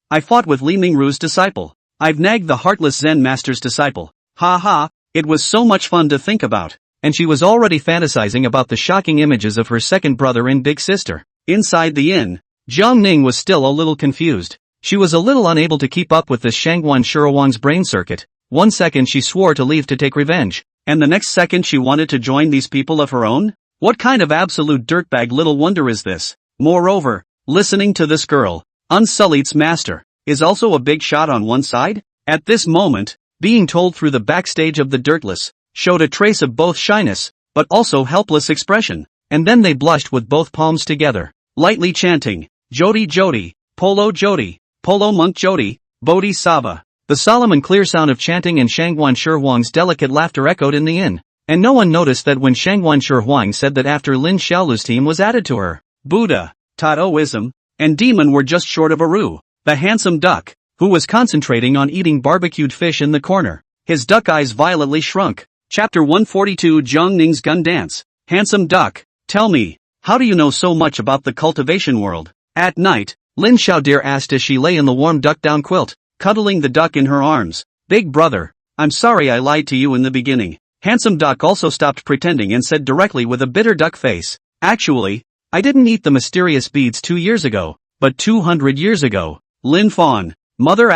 I fought with Li Mingru's disciple. I've nagged the heartless Zen master's disciple. Ha, it was so much fun to think about. And she was already fantasizing about the shocking images of her second brother and big sister. Inside the inn, Jiang Ning was still a little confused. She was a little unable to keep up with this Shangguan Shirawang's brain circuit. One second she swore to leave to take revenge, and the next second she wanted to join these people of her own? What kind of absolute dirtbag little wonder is this? Moreover, listening to this girl, Unsullied's master, is also a big shot on one side? At this moment, being told through the backstage of the Dirtless, showed a trace of both shyness, but also helpless expression, and then they blushed with both palms together, lightly chanting, Jodi, Polo Monk Jodi, Bodhi Sava. The solemn and clear sound of chanting and Shangguan Shirawang's delicate laughter echoed in the inn, and no one noticed that when Shangguan Shirawang said that after Lin Xiaolu's team was added to her, Buddha, Taoism, and demon were just short of Aru, the handsome duck, who was concentrating on eating barbecued fish in the corner. His duck eyes violently shrunk. Chapter 142 Jiang Ning's Gun Dance. Handsome duck, tell me, how do you know so much about the cultivation world? At night, Lin Xiaodir asked as she lay in the warm duck down quilt, cuddling the duck in her arms. Big brother, I'm sorry I lied to you in the beginning. Handsome duck also stopped pretending and said directly with a bitter duck face, actually, I didn't eat the mysterious beads 2 years ago, but 200 years ago. Lin Fawn, mother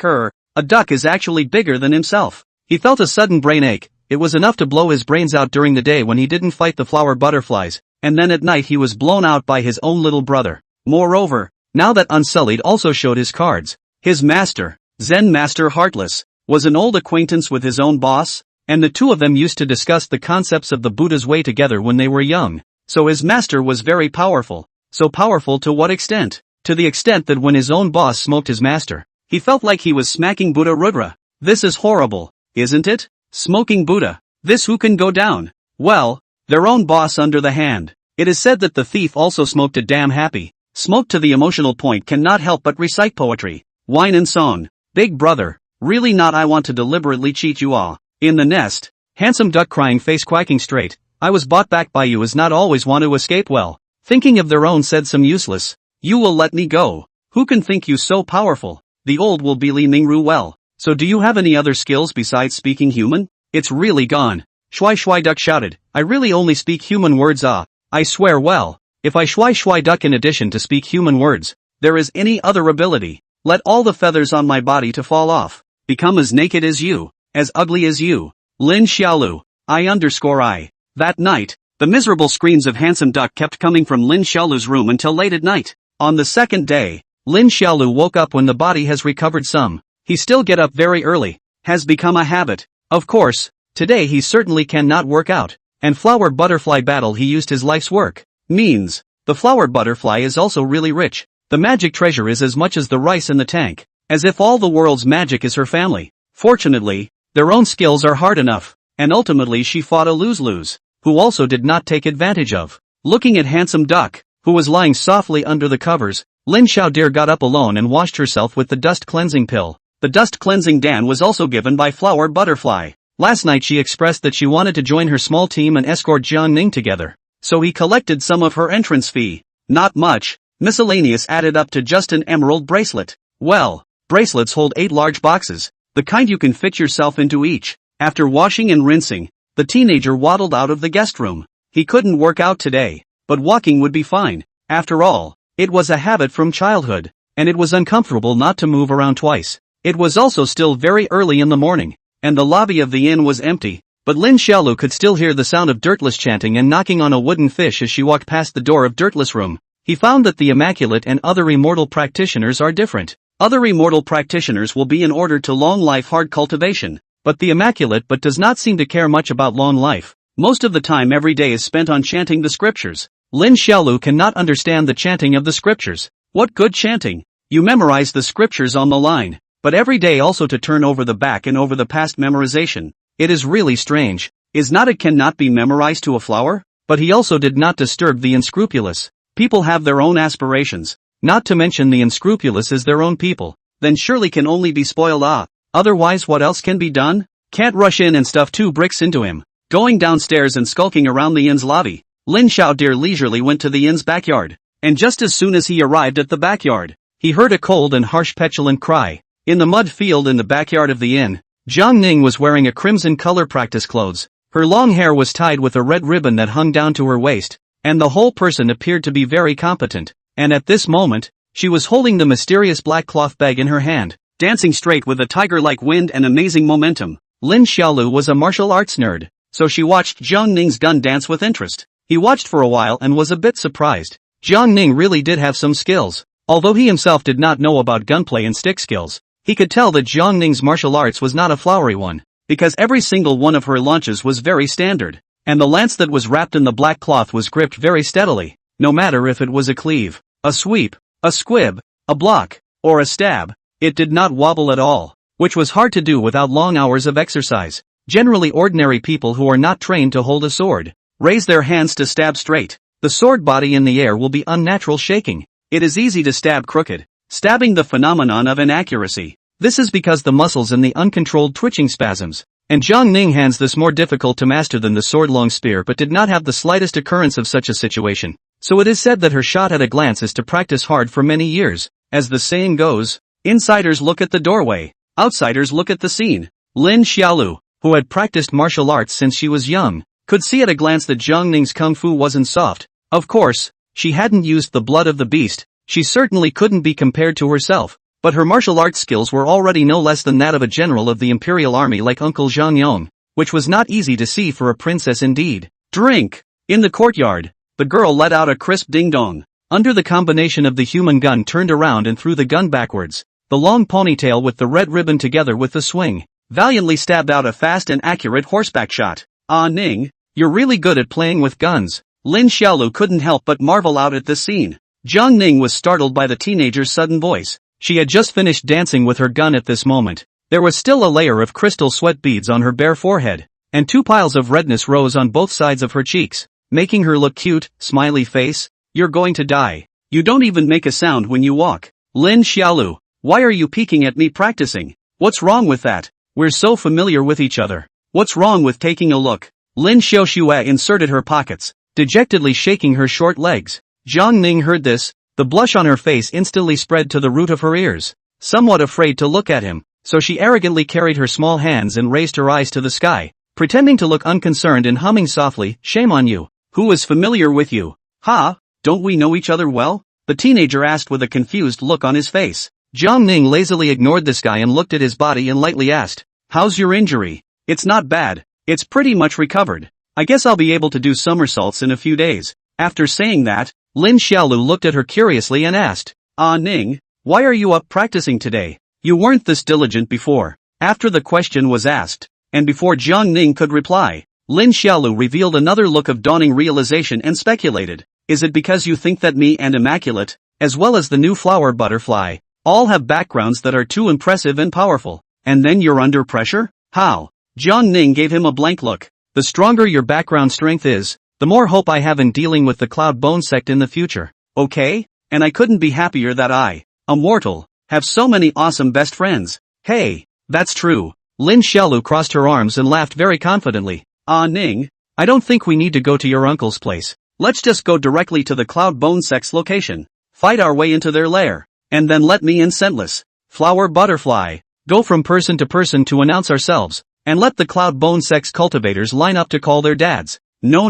her, a duck is actually bigger than himself. He felt a sudden brain ache. It was enough to blow his brains out during the day when he didn't fight the flower butterflies, and then at night he was blown out by his own little brother. Moreover, now that Unsullied also showed his cards, his master, Zen Master Heartless, was an old acquaintance with his own boss, and the two of them used to discuss the concepts of the Buddha's way together when they were young. So his master was very powerful. So powerful to what extent? To the extent that when his own boss smoked his master, he felt like he was smacking Buddha Rudra. This is horrible, isn't it? Smoking Buddha. This who can go down? Well, their own boss under the hand. It is said that the thief also smoked a damn happy. Smoked to the emotional point cannot help but recite poetry, wine and song. Big brother, really not I want to deliberately cheat you all. In the nest, handsome duck crying face quacking straight, I was bought back by you as not always want to escape well. Thinking of their own said some useless. You will let me go. Who can think you so powerful? The old will be Li Mingru well. So do you have any other skills besides speaking human? It's really gone. Shui Shui Duck shouted, I really only speak human words I swear well, if I Shui Shui Duck in addition to speak human words, there is any other ability, let all the feathers on my body to fall off, become as naked as you, as ugly as you. Lin Xiaolu, I. That night, the miserable screams of Handsome Duck kept coming from Lin Xiaolu's room until late at night. On the second day, Lin Xiaolu woke up when the body has recovered some. He still get up very early, has become a habit. Of course, today he certainly cannot work out, and flower butterfly battle he used his life's work. Means, the flower butterfly is also really rich. The magic treasure is as much as the rice in the tank, as if all the world's magic is her family. Fortunately, their own skills are hard enough, and ultimately she fought a lose-lose, who also did not take advantage of. Looking at Handsome Duck, who was lying softly under the covers, Lin Xiaodir got up alone and washed herself with the dust cleansing pill. The dust cleansing Dan was also given by Flower Butterfly. Last night she expressed that she wanted to join her small team and escort Jiang Ning together. So he collected some of her entrance fee. Not much, miscellaneous added up to just an emerald bracelet. Well, bracelets hold 8 large boxes, the kind you can fit yourself into each. After washing and rinsing, the teenager waddled out of the guest room. He couldn't work out today, but walking would be fine. After all, it was a habit from childhood, and it was uncomfortable not to move around twice. It was also still very early in the morning, and the lobby of the inn was empty, but Lin Xiaolu could still hear the sound of Dirtless chanting and knocking on a wooden fish as she walked past the door of Dirtless room. He found that the Immaculate and other immortal practitioners are different. Other immortal practitioners will be in order to long life hard cultivation, but the Immaculate does not seem to care much about long life. Most of the time every day is spent on chanting the scriptures. Lin Xiaolu cannot understand the chanting of the scriptures. What good chanting? You memorize the scriptures on the line, but every day also to turn over the back and over the past memorization. It is really strange. Is not it cannot be memorized to a flower? But he also did not disturb the unscrupulous. People have their own aspirations, not to mention the unscrupulous is their own people. Then surely can only be spoiled otherwise what else can be done? Can't rush in and stuff 2 bricks into him. Going downstairs and skulking around the inn's lobby, Lin Xiaodir leisurely went to the inn's backyard. And just as soon as he arrived at the backyard, he heard a cold and harsh petulant cry. In the mud field in the backyard of the inn, Jiang Ning was wearing a crimson color practice clothes. Her long hair was tied with a red ribbon that hung down to her waist, and the whole person appeared to be very competent. And at this moment, she was holding the mysterious black cloth bag in her hand, dancing straight with a tiger-like wind and amazing momentum. Lin Xiaolu was a martial arts nerd, so she watched Jiang Ning's gun dance with interest. He watched for a while and was a bit surprised. Jiang Ning really did have some skills. Although he himself did not know about gunplay and stick skills, he could tell that Jiang Ning's martial arts was not a flowery one, because every single one of her launches was very standard, and the lance that was wrapped in the black cloth was gripped very steadily, no matter if it was a cleave, a sweep, a squib, a block, or a stab. It did not wobble at all, which was hard to do without long hours of exercise. Generally ordinary people who are not trained to hold a sword raise their hands to stab straight. The sword body in the air will be unnatural shaking. It is easy to stab crooked, stabbing the phenomenon of inaccuracy. This is because the muscles and the uncontrolled twitching spasms. And Jiang Ning hands this more difficult to master than the sword-long spear but did not have the slightest occurrence of such a situation. So it is said that her shot at a glance is to practice hard for many years. As the saying goes, insiders look at the doorway, outsiders look at the scene. Lin Xiaolu, who had practiced martial arts since she was young, could see at a glance that Jiang Ning's kung fu wasn't soft. Of course, she hadn't used the blood of the beast. She certainly couldn't be compared to herself, but her martial arts skills were already no less than that of a general of the imperial army like Uncle Zhang Yong, which was not easy to see for a princess indeed. Drink! In the courtyard, the girl let out a crisp ding-dong. Under the combination of the human gun turned around and threw the gun backwards, the long ponytail with the red ribbon together with the swing, valiantly stabbed out a fast and accurate horseback shot. Ah Ning, you're really good at playing with guns. Lin Xiaolu couldn't help but marvel out at this scene. Jiang Ning was startled by the teenager's sudden voice. She had just finished dancing with her gun at this moment, There was still a layer of crystal sweat beads on her bare forehead, and 2 piles of redness rose on both sides of her cheeks, making her look cute. Smiley face. You're going to die. You don't even make a sound when you walk. Lin Xiaolu, why are you peeking at me practicing? What's wrong with that? We're so familiar with each other. What's wrong with taking a look? Lin Xiaoxue inserted her pockets, dejectedly shaking her short legs. Jiang Ning heard this, the blush on her face instantly spread to the root of her ears. Somewhat afraid to look at him, so she arrogantly carried her small hands and raised her eyes to the sky, pretending to look unconcerned and humming softly, shame on you. Who is familiar with you? Ha, don't we know each other well? The teenager asked with a confused look on his face. Jiang Ning lazily ignored this guy and looked at his body and lightly asked, how's your injury? It's not bad, it's pretty much recovered. I guess I'll be able to do somersaults in a few days. After saying that, Lin Xiaolu looked at her curiously and asked, Ning, why are you up practicing today? You weren't this diligent before. After the question was asked, and before Jiang Ning could reply, Lin Xiaolu revealed another look of dawning realization and speculated, is it because you think that me and Immaculate, as well as the new flower butterfly, all have backgrounds that are too impressive and powerful, and then you're under pressure? How? Jiang Ning gave him a blank look. The stronger your background strength is, the more hope I have in dealing with the Cloud Bone sect in the future. Okay? And I couldn't be happier that I, a mortal, have so many awesome best friends. Hey, that's true. Lin Xiaolu crossed her arms and laughed very confidently. Ning, I don't think we need to go to your uncle's place. Let's just go directly to the Cloud Bone sect's location, fight our way into their lair, and then let me in scentless flower butterfly go from person to person to announce ourselves, and let the Cloud Bone sect's cultivators line up to call their dads. No.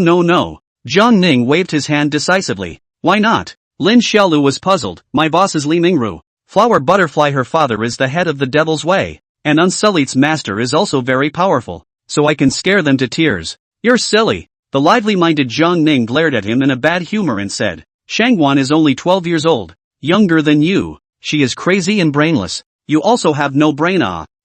Jiang Ning waved his hand decisively. Why not? Lin Xiaolu was puzzled. My boss is Li Mingru. Flower butterfly, her father is the head of the Devil's Way, and Unsullied's master is also very powerful, so I can scare them to tears. You're silly. The lively-minded Jiang Ning glared at him in a bad humor and said, Shangguan is only 12 years old, younger than you. She is crazy and brainless. You also have no brain.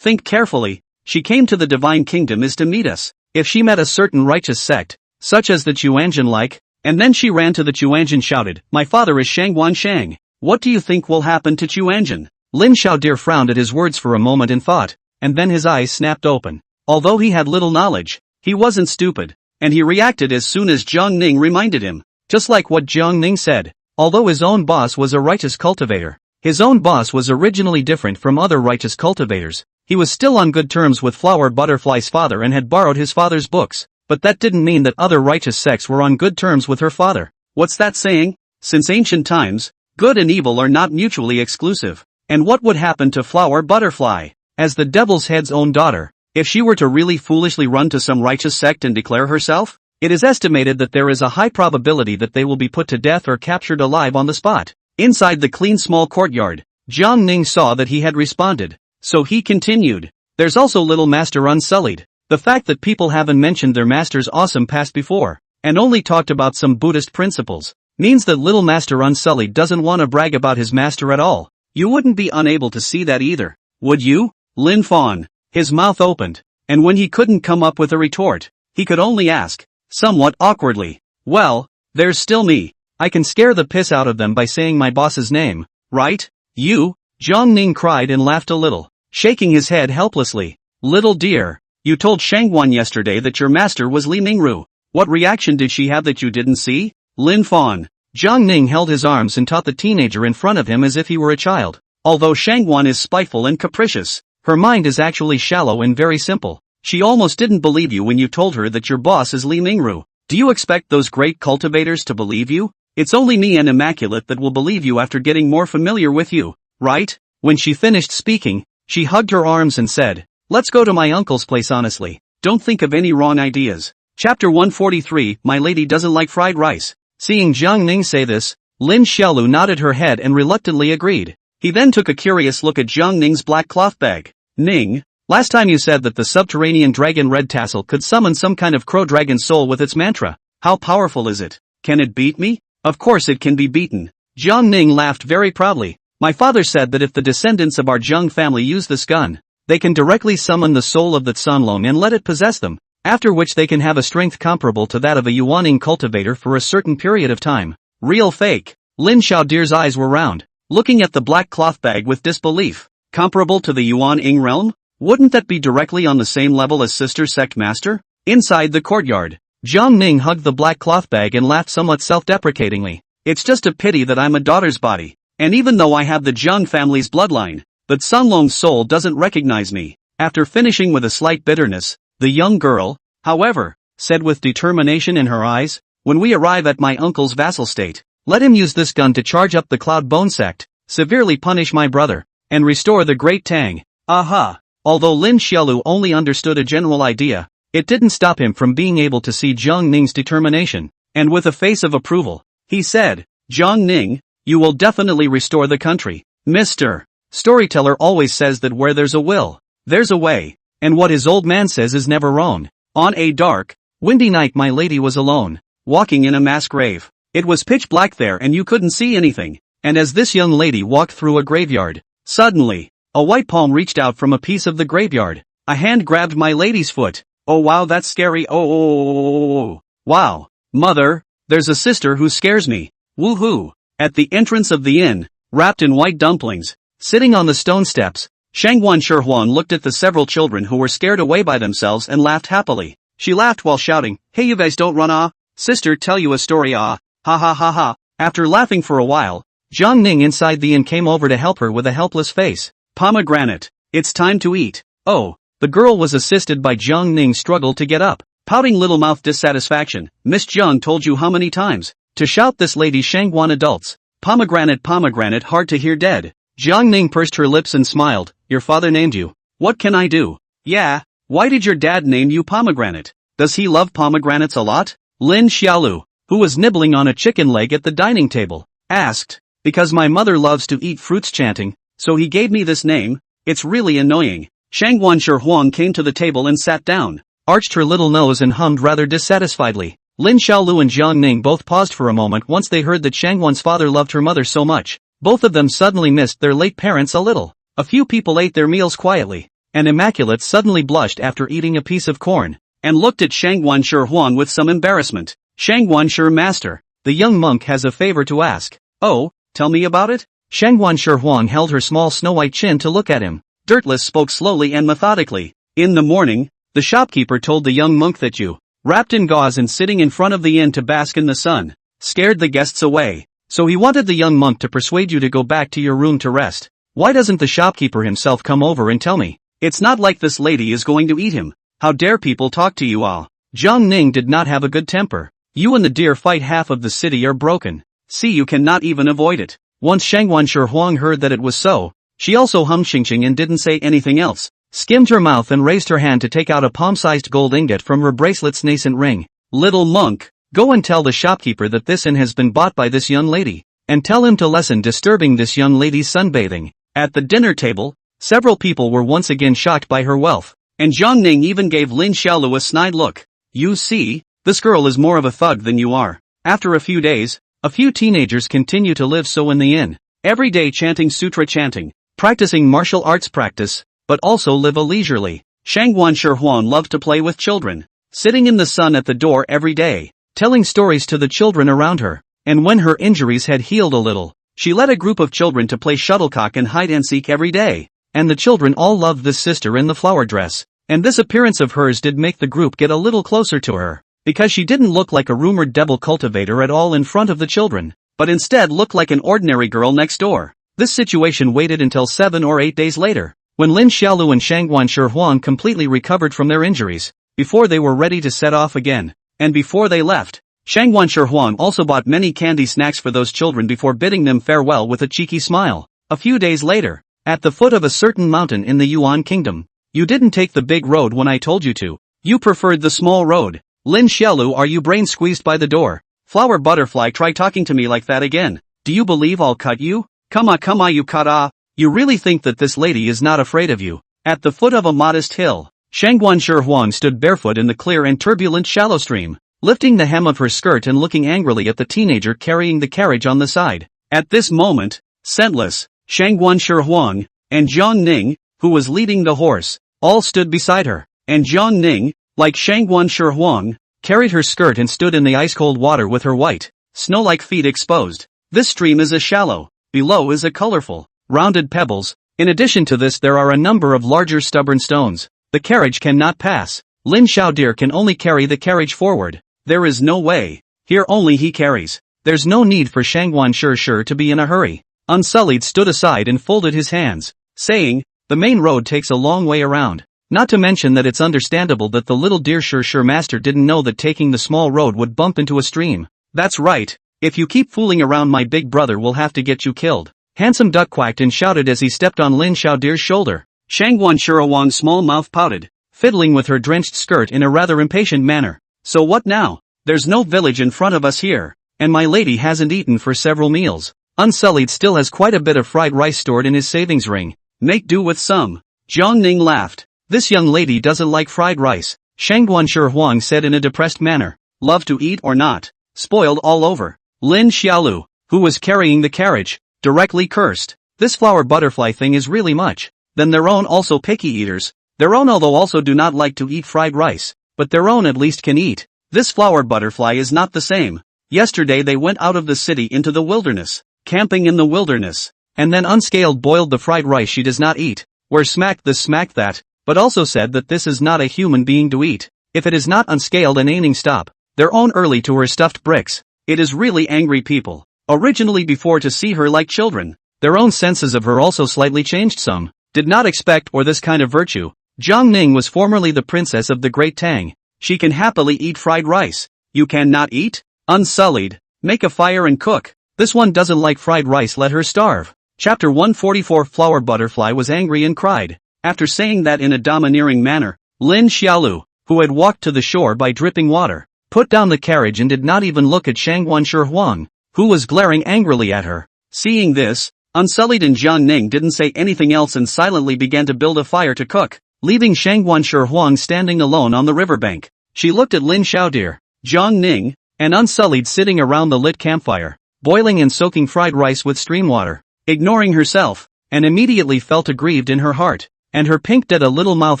Think carefully. She came to the Divine Kingdom is to meet us. If she met a certain righteous sect, such as the Chuanjin and then she ran to the Chuanjin shouted, my father is Shangguan Shang. What do you think will happen to Chuanjin? Lin Xiaodir frowned at his words for a moment in thought, and then his eyes snapped open. Although he had little knowledge, he wasn't stupid, and he reacted as soon as Jiang Ning reminded him, just like what Jiang Ning said. Although his own boss was a righteous cultivator, his own boss was originally different from other righteous cultivators. He was still on good terms with Flower Butterfly's father and had borrowed his father's books, but that didn't mean that other righteous sects were on good terms with her father. What's that saying? Since ancient times, good and evil are not mutually exclusive. And what would happen to Flower Butterfly, as the Devil's Head's own daughter, if she were to really foolishly run to some righteous sect and declare herself? It is estimated that there is a high probability that they will be put to death or captured alive on the spot. Inside the clean small courtyard, Jiang Ning saw that he had responded, so he continued. There's also Little Master Unsullied. The fact that people haven't mentioned their master's awesome past before, and only talked about some Buddhist principles, means that Little Master Unsullied doesn't want to brag about his master at all. You wouldn't be unable to see that either, would you? Lin Fawn. His mouth opened, and when he couldn't come up with a retort, he could only ask, somewhat awkwardly, well, there's still me. I can scare the piss out of them by saying my boss's name, right? You? Jiang Ning cried and laughed a little, shaking his head helplessly. Little dear, you told Shangguan yesterday that your master was Li Mingru. What reaction did she have that you didn't see? Lin Fawn. Jiang Ning held his arms and taught the teenager in front of him as if he were a child. Although Shangguan is spiteful and capricious, her mind is actually shallow and very simple. She almost didn't believe you when you told her that your boss is Li Mingru. Do you expect those great cultivators to believe you? It's only me and Immaculate that will believe you after getting more familiar with you, right? When she finished speaking, she hugged her arms and said, let's go to my uncle's place honestly. Don't think of any wrong ideas. Chapter 143, My Lady Doesn't Like Fried Rice. Seeing Jiang Ning say this, Lin Xiaolu nodded her head and reluctantly agreed. He then took a curious look at Jiang Ning's black cloth bag. Ning, last time you said that the subterranean dragon Red Tassel could summon some kind of crow dragon soul with its mantra. How powerful is it? Can it beat me? Of course it can be beaten. Jiang Ning laughed very proudly. My father said that if the descendants of our Zheng family use this gun, they can directly summon the soul of the Tsunlong and let it possess them, after which they can have a strength comparable to that of a Yuaning cultivator for a certain period of time. Real fake? Lin Xiaodir's eyes were round, looking at the black cloth bag with disbelief. Comparable to the Yuan Ing realm? Wouldn't that be directly on the same level as Sister Sect Master? Inside the courtyard, Jiang Ning hugged the black cloth bag and laughed somewhat self-deprecatingly. It's just a pity that I'm a daughter's body. And even though I have the Jiang family's bloodline, but Sun Long's soul doesn't recognize me. After finishing with a slight bitterness, the young girl, however, said with determination in her eyes, when we arrive at my uncle's vassal state, let him use this gun to charge up the Cloud Bone sect, severely punish my brother, and restore the Great Tang. Aha! Although Lin Xiaolu only understood a general idea, it didn't stop him from being able to see Jiang Ning's determination, and with a face of approval, he said, Jiang Ning, you will definitely restore the country. Mr. Storyteller always says that where there's a will, there's a way, and what his old man says is never wrong. On a dark, windy night my lady was alone, walking in a mass grave. It was pitch black there and you couldn't see anything, and as this young lady walked through a graveyard, suddenly, a white palm reached out from a piece of the graveyard. A hand grabbed my lady's foot. Oh wow, that's scary. Oh, wow. Mother, there's a sister who scares me. Woohoo. At the entrance of the inn, wrapped in white dumplings, sitting on the stone steps, Shangguan Shihuan looked at the several children who were scared away by themselves and laughed happily. She laughed while shouting, hey you guys don't run ah. Sister tell you a story ah. Ha ha ha ha. After laughing for a while, Jiang Ning inside the inn came over to help her with a helpless face. Pomegranate, it's time to eat. Oh, the girl was assisted by Jiang Ning's struggle to get up. Pouting little mouth dissatisfaction, Miss Jiang told you how many times to shout this lady Shangguan adults. Pomegranate pomegranate hard to hear dead. Jiang Ning pursed her lips and smiled, your father named you. What can I do? Yeah, why did your dad name you Pomegranate? Does he love pomegranates a lot? Lin Xiaolu, who was nibbling on a chicken leg at the dining table, asked. Because my mother loves to eat fruits chanting, so he gave me this name. It's really annoying. Shangguan Shihuan came to the table and sat down, arched her little nose and hummed rather dissatisfiedly. Lin Xiaolu and Jiang Ning both paused for a moment once they heard that Shangguan's father loved her mother so much. Both of them suddenly missed their late parents a little. A few people ate their meals quietly, and Immaculate suddenly blushed after eating a piece of corn, and looked at Shangguan Shihuan with some embarrassment. Shangguan Shi Master, the young monk has a favor to ask. Oh, tell me about it? Shangguan Shihuan held her small snow-white chin to look at him. Dirtless spoke slowly and methodically. In the morning, the shopkeeper told the young monk that you, wrapped in gauze and sitting in front of the inn to bask in the sun, scared the guests away. So he wanted the young monk to persuade you to go back to your room to rest. Why doesn't the shopkeeper himself come over and tell me? It's not like this lady is going to eat him. How dare people talk to you all? Jiang Ning did not have a good temper. You and the deer fight half of the city are broken. See you cannot even avoid it. Once Shangguan Shihuang heard that it was so, she also hummed xing and didn't say anything else, skimmed her mouth and raised her hand to take out a palm-sized gold ingot from her bracelet's nascent ring. Little monk, go and tell the shopkeeper that this inn has been bought by this young lady, and tell him to lessen disturbing this young lady's sunbathing. At the dinner table, several people were once again shocked by her wealth, and Jiang Ning even gave Lin Xiaolu a snide look. You see, this girl is more of a thug than you are. After a few days, a few teenagers continue to live so in the inn, every day chanting sutra chanting, practicing martial arts practice, but also live a leisurely. Shangguan Shihuan loved to play with children, sitting in the sun at the door every day, telling stories to the children around her, and when her injuries had healed a little, she led a group of children to play shuttlecock and hide-and-seek every day, and the children all loved this sister in the flower dress, and this appearance of hers did make the group get a little closer to her, because she didn't look like a rumored devil cultivator at all in front of the children, but instead looked like an ordinary girl next door. This situation waited until 7 or 8 days later, when Lin Xiaolu and Shangguan Shihuan completely recovered from their injuries, before they were ready to set off again, and before they left, Shangguan Shihuan also bought many candy snacks for those children before bidding them farewell with a cheeky smile. A few days later, at the foot of a certain mountain in the Yuan Kingdom, you didn't take the big road when I told you to. You preferred the small road. Lin Xiaolu, are you brain squeezed by the door? Flower butterfly, try talking to me like that again. Do you believe I'll cut you? Come on you cut. You really think that this lady is not afraid of you? At the foot of a modest hill, Shangguan Shihuan stood barefoot in the clear and turbulent shallow stream, lifting the hem of her skirt and looking angrily at the teenager carrying the carriage on the side. At this moment, scentless, Shangguan Shihuan, and Jiang Ning, who was leading the horse, all stood beside her, and Jiang Ning, like Shangguan Shihuan, carried her skirt and stood in the ice-cold water with her white, snow-like feet exposed. This stream is a shallow, below is a colorful, rounded pebbles, In addition to this there are a number of larger stubborn stones. The carriage cannot pass. Lin Xiaodir can only carry the carriage forward. There is no way. Here only he carries. There's no need for Shangguan Shir to be in a hurry. Unsullied stood aside and folded his hands, saying, the main road takes a long way around. Not to mention that it's understandable that the little deer Shir master didn't know that taking the small road would bump into a stream. That's right. If you keep fooling around, my big brother will have to get you killed. Handsome Duck quacked and shouted as he stepped on Lin Xiaodir's shoulder. Shangguan Shirawang's small mouth pouted, fiddling with her drenched skirt in a rather impatient manner. So what now? There's no village in front of us here, and my lady hasn't eaten for several meals. Unsullied still has quite a bit of fried rice stored in his savings ring. Make do with some. Jiang Ning laughed. This young lady doesn't like fried rice, Shangguan Shihuang said in a depressed manner. Love to eat or not? Spoiled all over. Lin Xiaolu, who was carrying the carriage, directly cursed. This flower butterfly thing is really much. Then their own also picky eaters. Their own although also do not like to eat fried rice, but their own at least can eat. This flower butterfly is not the same. Yesterday they went out of the city into the wilderness, camping in the wilderness, and then unscaled boiled the fried rice she does not eat. Where smacked this smacked that, but also said that this is not a human being to eat. If it is not unscaled and aiming stop. Their own early to her stuffed bricks. It is really angry people. Originally before to see her like children. Their own senses of her also slightly changed some. Did not expect or this kind of virtue. Jiang Ning was formerly the princess of the Great Tang. She can happily eat fried rice. You cannot eat? Unsullied. Make a fire and cook. This one doesn't like fried rice, let her starve. Chapter 144. Flower Butterfly was angry and cried. After saying that in a domineering manner, Lin Xiaolu, who had walked to the shore by dripping water, put down the carriage and did not even look at Shangguan Shihuang, who was glaring angrily at her. Seeing this, Unsullied and Jiang Ning didn't say anything else and silently began to build a fire to cook, leaving Shangguan Shihuang standing alone on the riverbank. She looked at Lin Xiaodir, Jiang Ning, and Unsullied sitting around the lit campfire, boiling and soaking fried rice with stream water, ignoring herself, and immediately felt aggrieved in her heart, and her pink dead a little mouth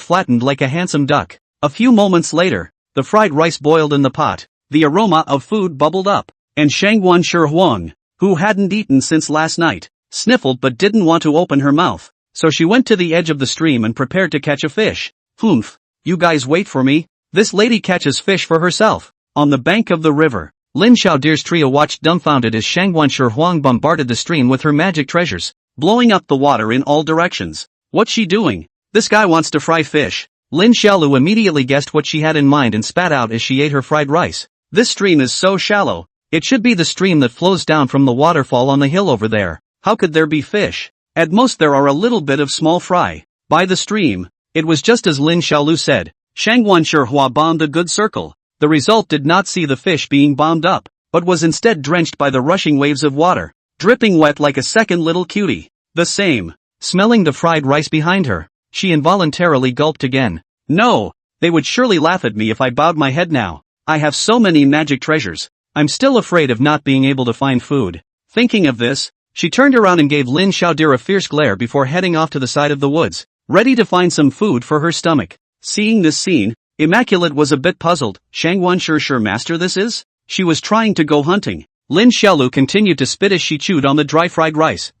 flattened like a handsome duck. A few moments later, the fried rice boiled in the pot, the aroma of food bubbled up, and Shangguan Shihuang, who hadn't eaten since last night, sniffled but didn't want to open her mouth, so she went to the edge of the stream and prepared to catch a fish. Humph, you guys wait for me, this lady catches fish for herself. On the bank of the river, Lin Xiaodir's trio watched dumbfounded as Shangguan Shihuang bombarded the stream with her magic treasures, blowing up the water in all directions. What's she doing? This guy wants to fry fish. Lin Xiaolu immediately guessed what she had in mind and spat out as she ate her fried rice. This stream is so shallow. It should be the stream that flows down from the waterfall on the hill over there. How could there be fish? At most there are a little bit of small fry. By the stream. It was just as Lin Xiaolu said. Shangguan Shihua bombed a good circle. The result did not see the fish being bombed up, but was instead drenched by the rushing waves of water, dripping wet like a second little cutie. The same. Smelling the fried rice behind her, she involuntarily gulped again. No, they would surely laugh at me if I bowed my head now. I have so many magic treasures. I'm still afraid of not being able to find food. Thinking of this, she turned around and gave Lin Xiaodir a fierce glare before heading off to the side of the woods, ready to find some food for her stomach. Seeing this scene, Immaculate was a bit puzzled. Shangguan Shir master this is? She was trying to go hunting. Lin Xiaolu continued to spit as she chewed on the dry fried rice.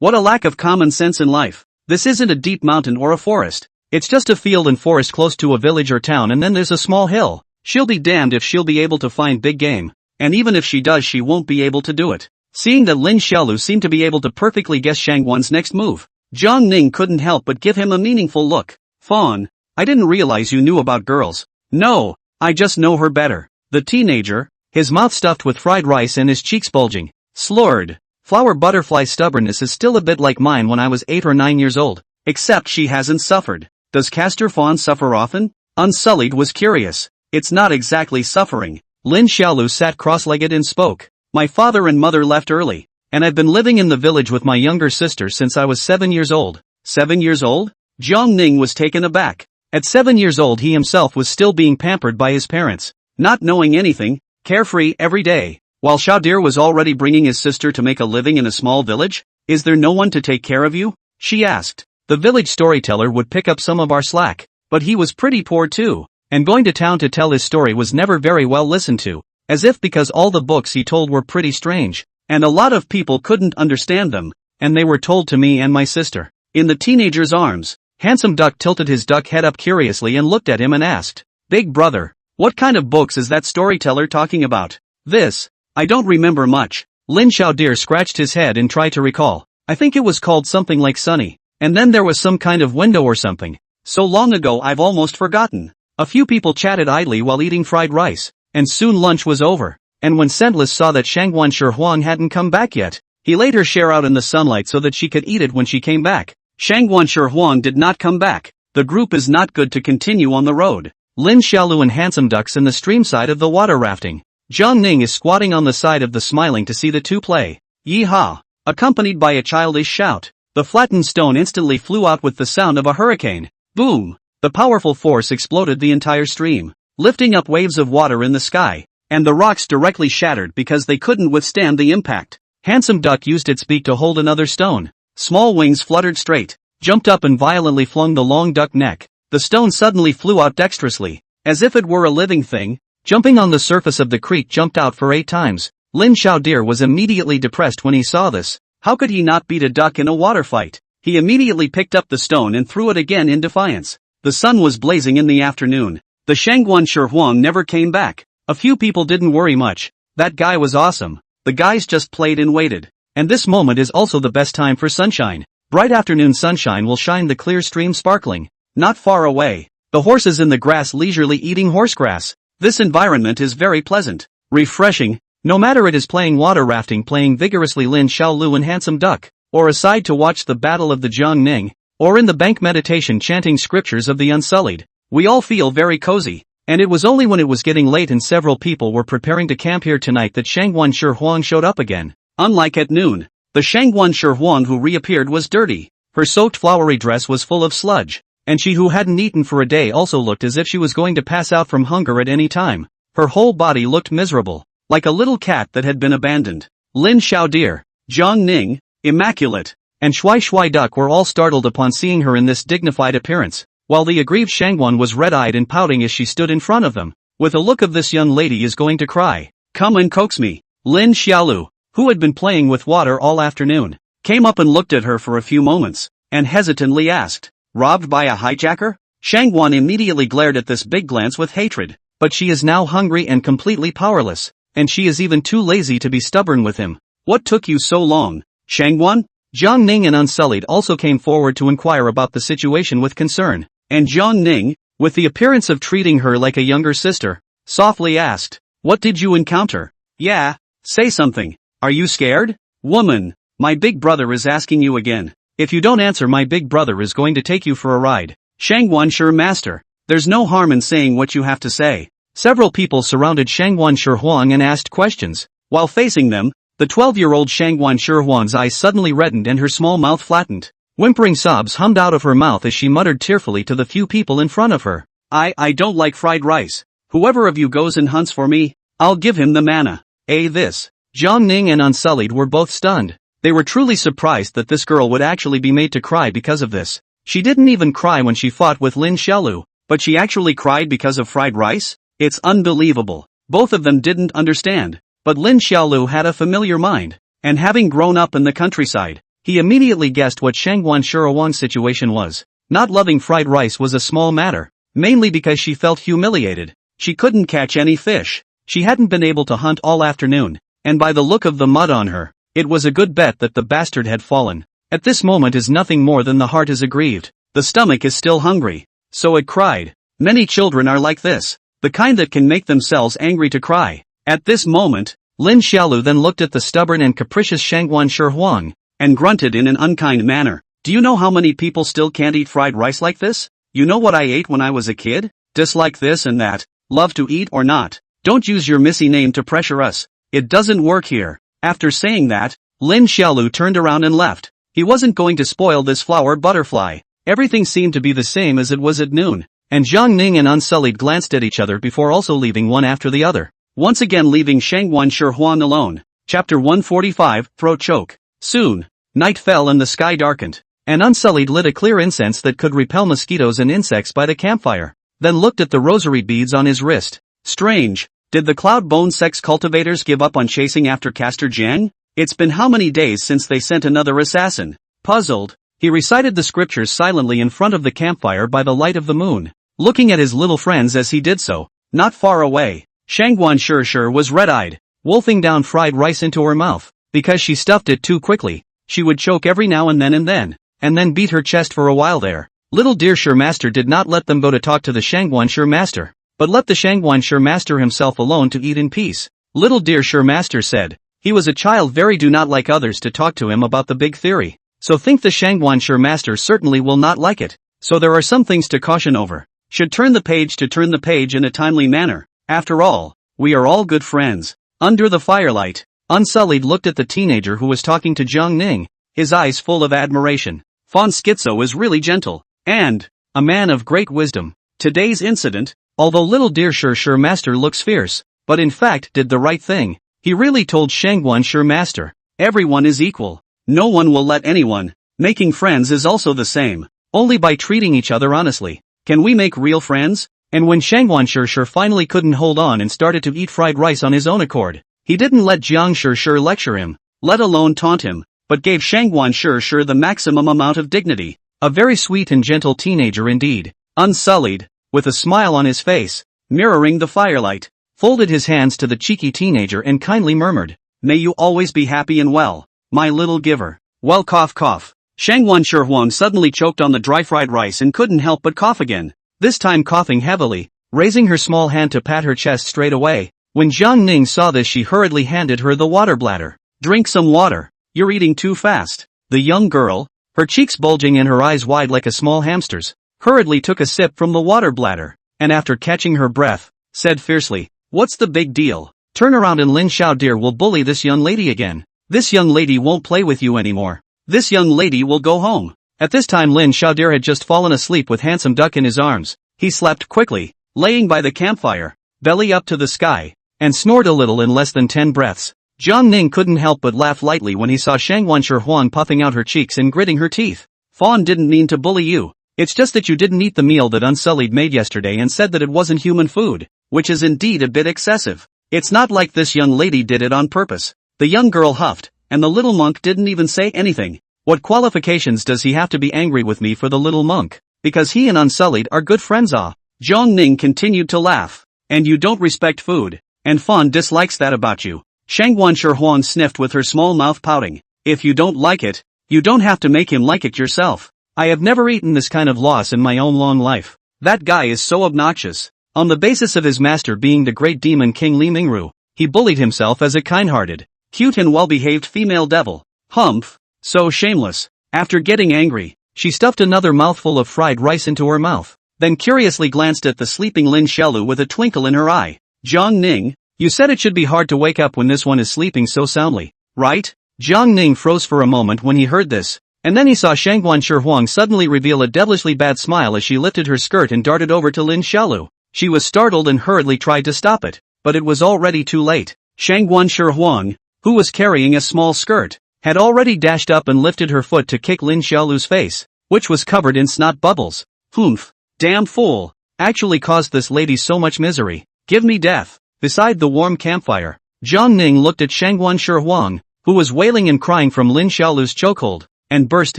What a lack of common sense in life. This isn't a deep mountain or a forest. It's just a field and forest close to a village or town and then there's a small hill. She'll be damned if she'll be able to find big game. And even if she does she won't be able to do it. Seeing that Lin Xiaolu seemed to be able to perfectly guess Shangguan's next move, Jiang Ning couldn't help but give him a meaningful look. Fawn, I didn't realize you knew about girls. No, I just know her better. The teenager, his mouth stuffed with fried rice and his cheeks bulging, slurred. Flower Butterfly's stubbornness is still a bit like mine when I was 8 or 9 years old, except she hasn't suffered. Does Castor Fawn suffer often? Unsullied was curious. It's not exactly suffering. Lin Xiaolu sat cross-legged and spoke. My father and mother left early, and I've been living in the village with my younger sister since I was 7 years old. 7 years old? Jiang Ning was taken aback. At 7 years old he himself was still being pampered by his parents, not knowing anything, carefree every day. While Xiaodir was already bringing his sister to make a living in a small village? Is there no one to take care of you? She asked. The village storyteller would pick up some of our slack, but he was pretty poor too, and going to town to tell his story was never very well listened to, as if because all the books he told were pretty strange, and a lot of people couldn't understand them, and they were told to me and my sister. in the teenager's arms. Handsome Duck tilted his duck head up curiously and looked at him and asked, "Big brother, what kind of books is that storyteller talking about?" This, I don't remember much. Lin Xiaodir scratched his head and tried to recall. "I think it was called something like Sunny. And then there was some kind of window or something. So long ago I've almost forgotten." A few people chatted idly while eating fried rice, and soon lunch was over. And when Scentless saw that Shangguan Shi hadn't come back yet, he laid her share out in the sunlight so that she could eat it when she came back. Shangguan Shi did not come back. The group is not good to continue on the road. Lin Xiaolu and Handsome Ducks in the stream side of the water rafting. Zhang Ning is squatting on the side of the smiling to see the two play. Yee-haw! Accompanied by a childish shout. The flattened stone instantly flew out with the sound of a hurricane. Boom! The powerful force exploded the entire stream, lifting up waves of water in the sky, and the rocks directly shattered because they couldn't withstand the impact. Handsome Duck used its beak to hold another stone. Small wings fluttered straight, jumped up and violently flung the long duck neck. The stone suddenly flew out dexterously, as if it were a living thing. Jumping on the surface of the creek jumped out for 8 times. Lin Xiaodir was immediately depressed when he saw this. How could he not beat a duck in a water fight? He immediately picked up the stone and threw it again in defiance. The sun was blazing in the afternoon. The Shangguan Shi never came back. A few people didn't worry much. That guy was awesome. The guys just played and waited. And this moment is also the best time for sunshine. Bright afternoon sunshine will shine the clear stream sparkling. Not far away, the horses in the grass leisurely eating horsegrass. This environment is very pleasant, refreshing. No matter it is playing water rafting, playing vigorously Lin Xiaolu and Handsome Duck, or aside to watch the battle of the Zhang Ning, or in the bank meditation chanting scriptures of the Unsullied, we all feel very cozy. And it was only when it was getting late and several people were preparing to camp here tonight that Shangguan Shi showed up again. Unlike at noon, the Shangguan Shi who reappeared was dirty. Her soaked flowery dress was full of sludge, and she who hadn't eaten for a day also looked as if she was going to pass out from hunger at any time. Her whole body looked miserable, like a little cat that had been abandoned. Lin Xiaodir, Zhang Ning, Immaculate, and Shui Duck were all startled upon seeing her in this dignified appearance, while the aggrieved Shangguan was red-eyed and pouting as she stood in front of them, with a look of this young lady is going to cry. "Come and coax me." Lin Xiaolu, who had been playing with water all afternoon, came up and looked at her for a few moments, and hesitantly asked, "Robbed by a hijacker?" Shangguan immediately glared at this big glance with hatred. But she is now hungry and completely powerless, and she is even too lazy to be stubborn with him. "What took you so long, Shangguan?" Zhang Ning and Unsullied also came forward to inquire about the situation with concern. And Zhang Ning, with the appearance of treating her like a younger sister, softly asked, "What did you encounter?" "Yeah, say something. Are you scared?" "Woman, my big brother is asking you again. If you don't answer, my big brother is going to take you for a ride." "Shangguan Shi master, there's no harm in saying what you have to say." Several people surrounded Shangguan Shi and asked questions. While facing them, the 12-year-old Shangguan Shi's eyes suddenly reddened and her small mouth flattened. Whimpering sobs hummed out of her mouth as she muttered tearfully to the few people in front of her. I don't like fried rice. Whoever of you goes and hunts for me, I'll give him the manna." This. Zhang Ning and Unsullied were both stunned. They were truly surprised that this girl would actually be made to cry because of this. She didn't even cry when she fought with Lin Xiaolu, but she actually cried because of fried rice? It's unbelievable. Both of them didn't understand, but Lin Xiaolu had a familiar mind, and having grown up in the countryside, he immediately guessed what Shangguan Shi's situation was. Not loving fried rice was a small matter, mainly because she felt humiliated. She couldn't catch any fish. She hadn't been able to hunt all afternoon, and by the look of the mud on her, it was a good bet that the bastard had fallen. At this moment is nothing more than the heart is aggrieved. The stomach is still hungry, so it cried. Many children are like this, the kind that can make themselves angry to cry. At this moment, Lin Xiaolu then looked at the stubborn and capricious Shangguan Shi and grunted in an unkind manner. "Do you know how many people still can't eat fried rice like this? You know what I ate when I was a kid? Dislike this and that, love to eat or not. Don't use your missy name to pressure us. It doesn't work here." After saying that, Lin Xiaolu turned around and left. He wasn't going to spoil this flower butterfly. Everything seemed to be the same as it was at noon, and Zhang Ning and Unsullied glanced at each other before also leaving one after the other, once again leaving Shangguan Shi alone. Chapter 145, Throat Choke. Soon, night fell and the sky darkened, and Unsullied lit a clear incense that could repel mosquitoes and insects by the campfire, then looked at the rosary beads on his wrist. Strange, did the Cloud Bone Sex Cultivators give up on chasing after Caster Jiang? It's been how many days since they sent another assassin? Puzzled, He recited the scriptures silently in front of the campfire by the light of the moon, looking at his little friends as he did so. Not far away, Shangguan Shirshir was red-eyed, wolfing down fried rice into her mouth. Because she stuffed it too quickly, she would choke every now and then beat her chest for a while there. Little dear Shir Master did not let them go to talk to the Shangguan Shir Master, but let the Shangguan Shir Master himself alone to eat in peace. Little dear Shir Master said, he was a child very do not like others to talk to him about the big theory, so think the Shangguan Shir Master certainly will not like it, so there are some things to caution over. Should turn the page in a timely manner. After all, we are all good friends. Under the firelight, Unsullied looked at the teenager who was talking to Jiang Ning, his eyes full of admiration. Fawn Schizo is really gentle, and a man of great wisdom. Today's incident, although little dear Shir Master looks fierce, but in fact did the right thing. He really told Shangguan Shir Master, everyone is equal. No one will let anyone. Making friends is also the same. Only by treating each other honestly can we make real friends. And when Shangguan Shir finally couldn't hold on and started to eat fried rice on his own accord, he didn't let Jiang Shir lecture him, let alone taunt him, but gave Shangguan Shir the maximum amount of dignity. A very sweet and gentle teenager indeed. Unsullied, with a smile on his face, mirroring the firelight, folded his hands to the cheeky teenager and kindly murmured, may you always be happy and well, my little giver. Well, cough cough. Shangguan Shir suddenly choked on the dry fried rice and couldn't help but cough again, this time coughing heavily, raising her small hand to pat her chest straight away. When Jiang Ning saw this, she hurriedly handed her the water bladder. Drink some water, you're eating too fast. The young girl, her cheeks bulging and her eyes wide like a small hamster's, hurriedly took a sip from the water bladder, and after catching her breath, said fiercely, what's the big deal? Turn around and Lin Xiao dear will bully this young lady again. This young lady won't play with you anymore. This young lady will go home. At this time Lin Xiao dear had just fallen asleep with Handsome Duck in his arms. He slept quickly, laying by the campfire, belly up to the sky, and snored a little in less than 10 breaths. Jiang Ning couldn't help but laugh lightly when he saw Shangguan Shir puffing out her cheeks and gritting her teeth. Fawn didn't mean to bully you. It's just that you didn't eat the meal that Unsullied made yesterday and said that it wasn't human food, which is indeed a bit excessive. It's not like this young lady did it on purpose. The young girl huffed, and the little monk didn't even say anything. What qualifications does he have to be angry with me for the little monk? Because he and Unsullied are good friends. Jiang Ning continued to laugh. And you don't respect food. And Fawn dislikes that about you. Shangguan Shir sniffed with her small mouth pouting. If you don't like it, you don't have to make him like it yourself. I have never eaten this kind of loss in my own long life. That guy is so obnoxious. On the basis of his master being the great demon King Li Mingru, he bullied himself as a kind-hearted, cute and well-behaved female devil. Humph, so shameless. After getting angry, she stuffed another mouthful of fried rice into her mouth, then curiously glanced at the sleeping Lin Xiaolu with a twinkle in her eye. Jiang Ning, you said it should be hard to wake up when this one is sleeping so soundly, right? Jiang Ning froze for a moment when he heard this, and then he saw Shangguan Shir suddenly reveal a devilishly bad smile as she lifted her skirt and darted over to Lin Xiaolu. She was startled and hurriedly tried to stop it, but it was already too late. Shangguan Shir, who was carrying a small skirt, had already dashed up and lifted her foot to kick Lin Xiaolu's face, which was covered in snot bubbles. Humph, damn fool, actually caused this lady so much misery. Give me death. Beside the warm campfire, Jiang Ning looked at Shangguan Shir, who was wailing and crying from Lin Xiaolu's chokehold, and burst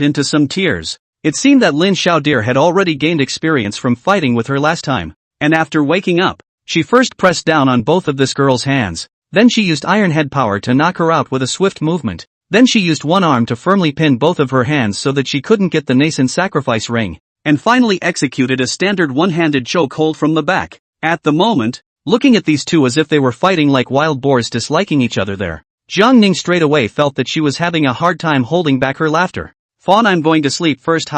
into some tears. It seemed that Lin Xiao dear had already gained experience from fighting with her last time, and after waking up, she first pressed down on both of this girl's hands, then she used iron head power to knock her out with a swift movement. Then she used one arm to firmly pin both of her hands so that she couldn't get the nascent sacrifice ring, and finally executed a standard one-handed choke hold from the back. At the moment, looking at these two as if they were fighting like wild boars disliking each other there, Jiang Ning straight away felt that she was having a hard time holding back her laughter. Fawn, I'm going to sleep first,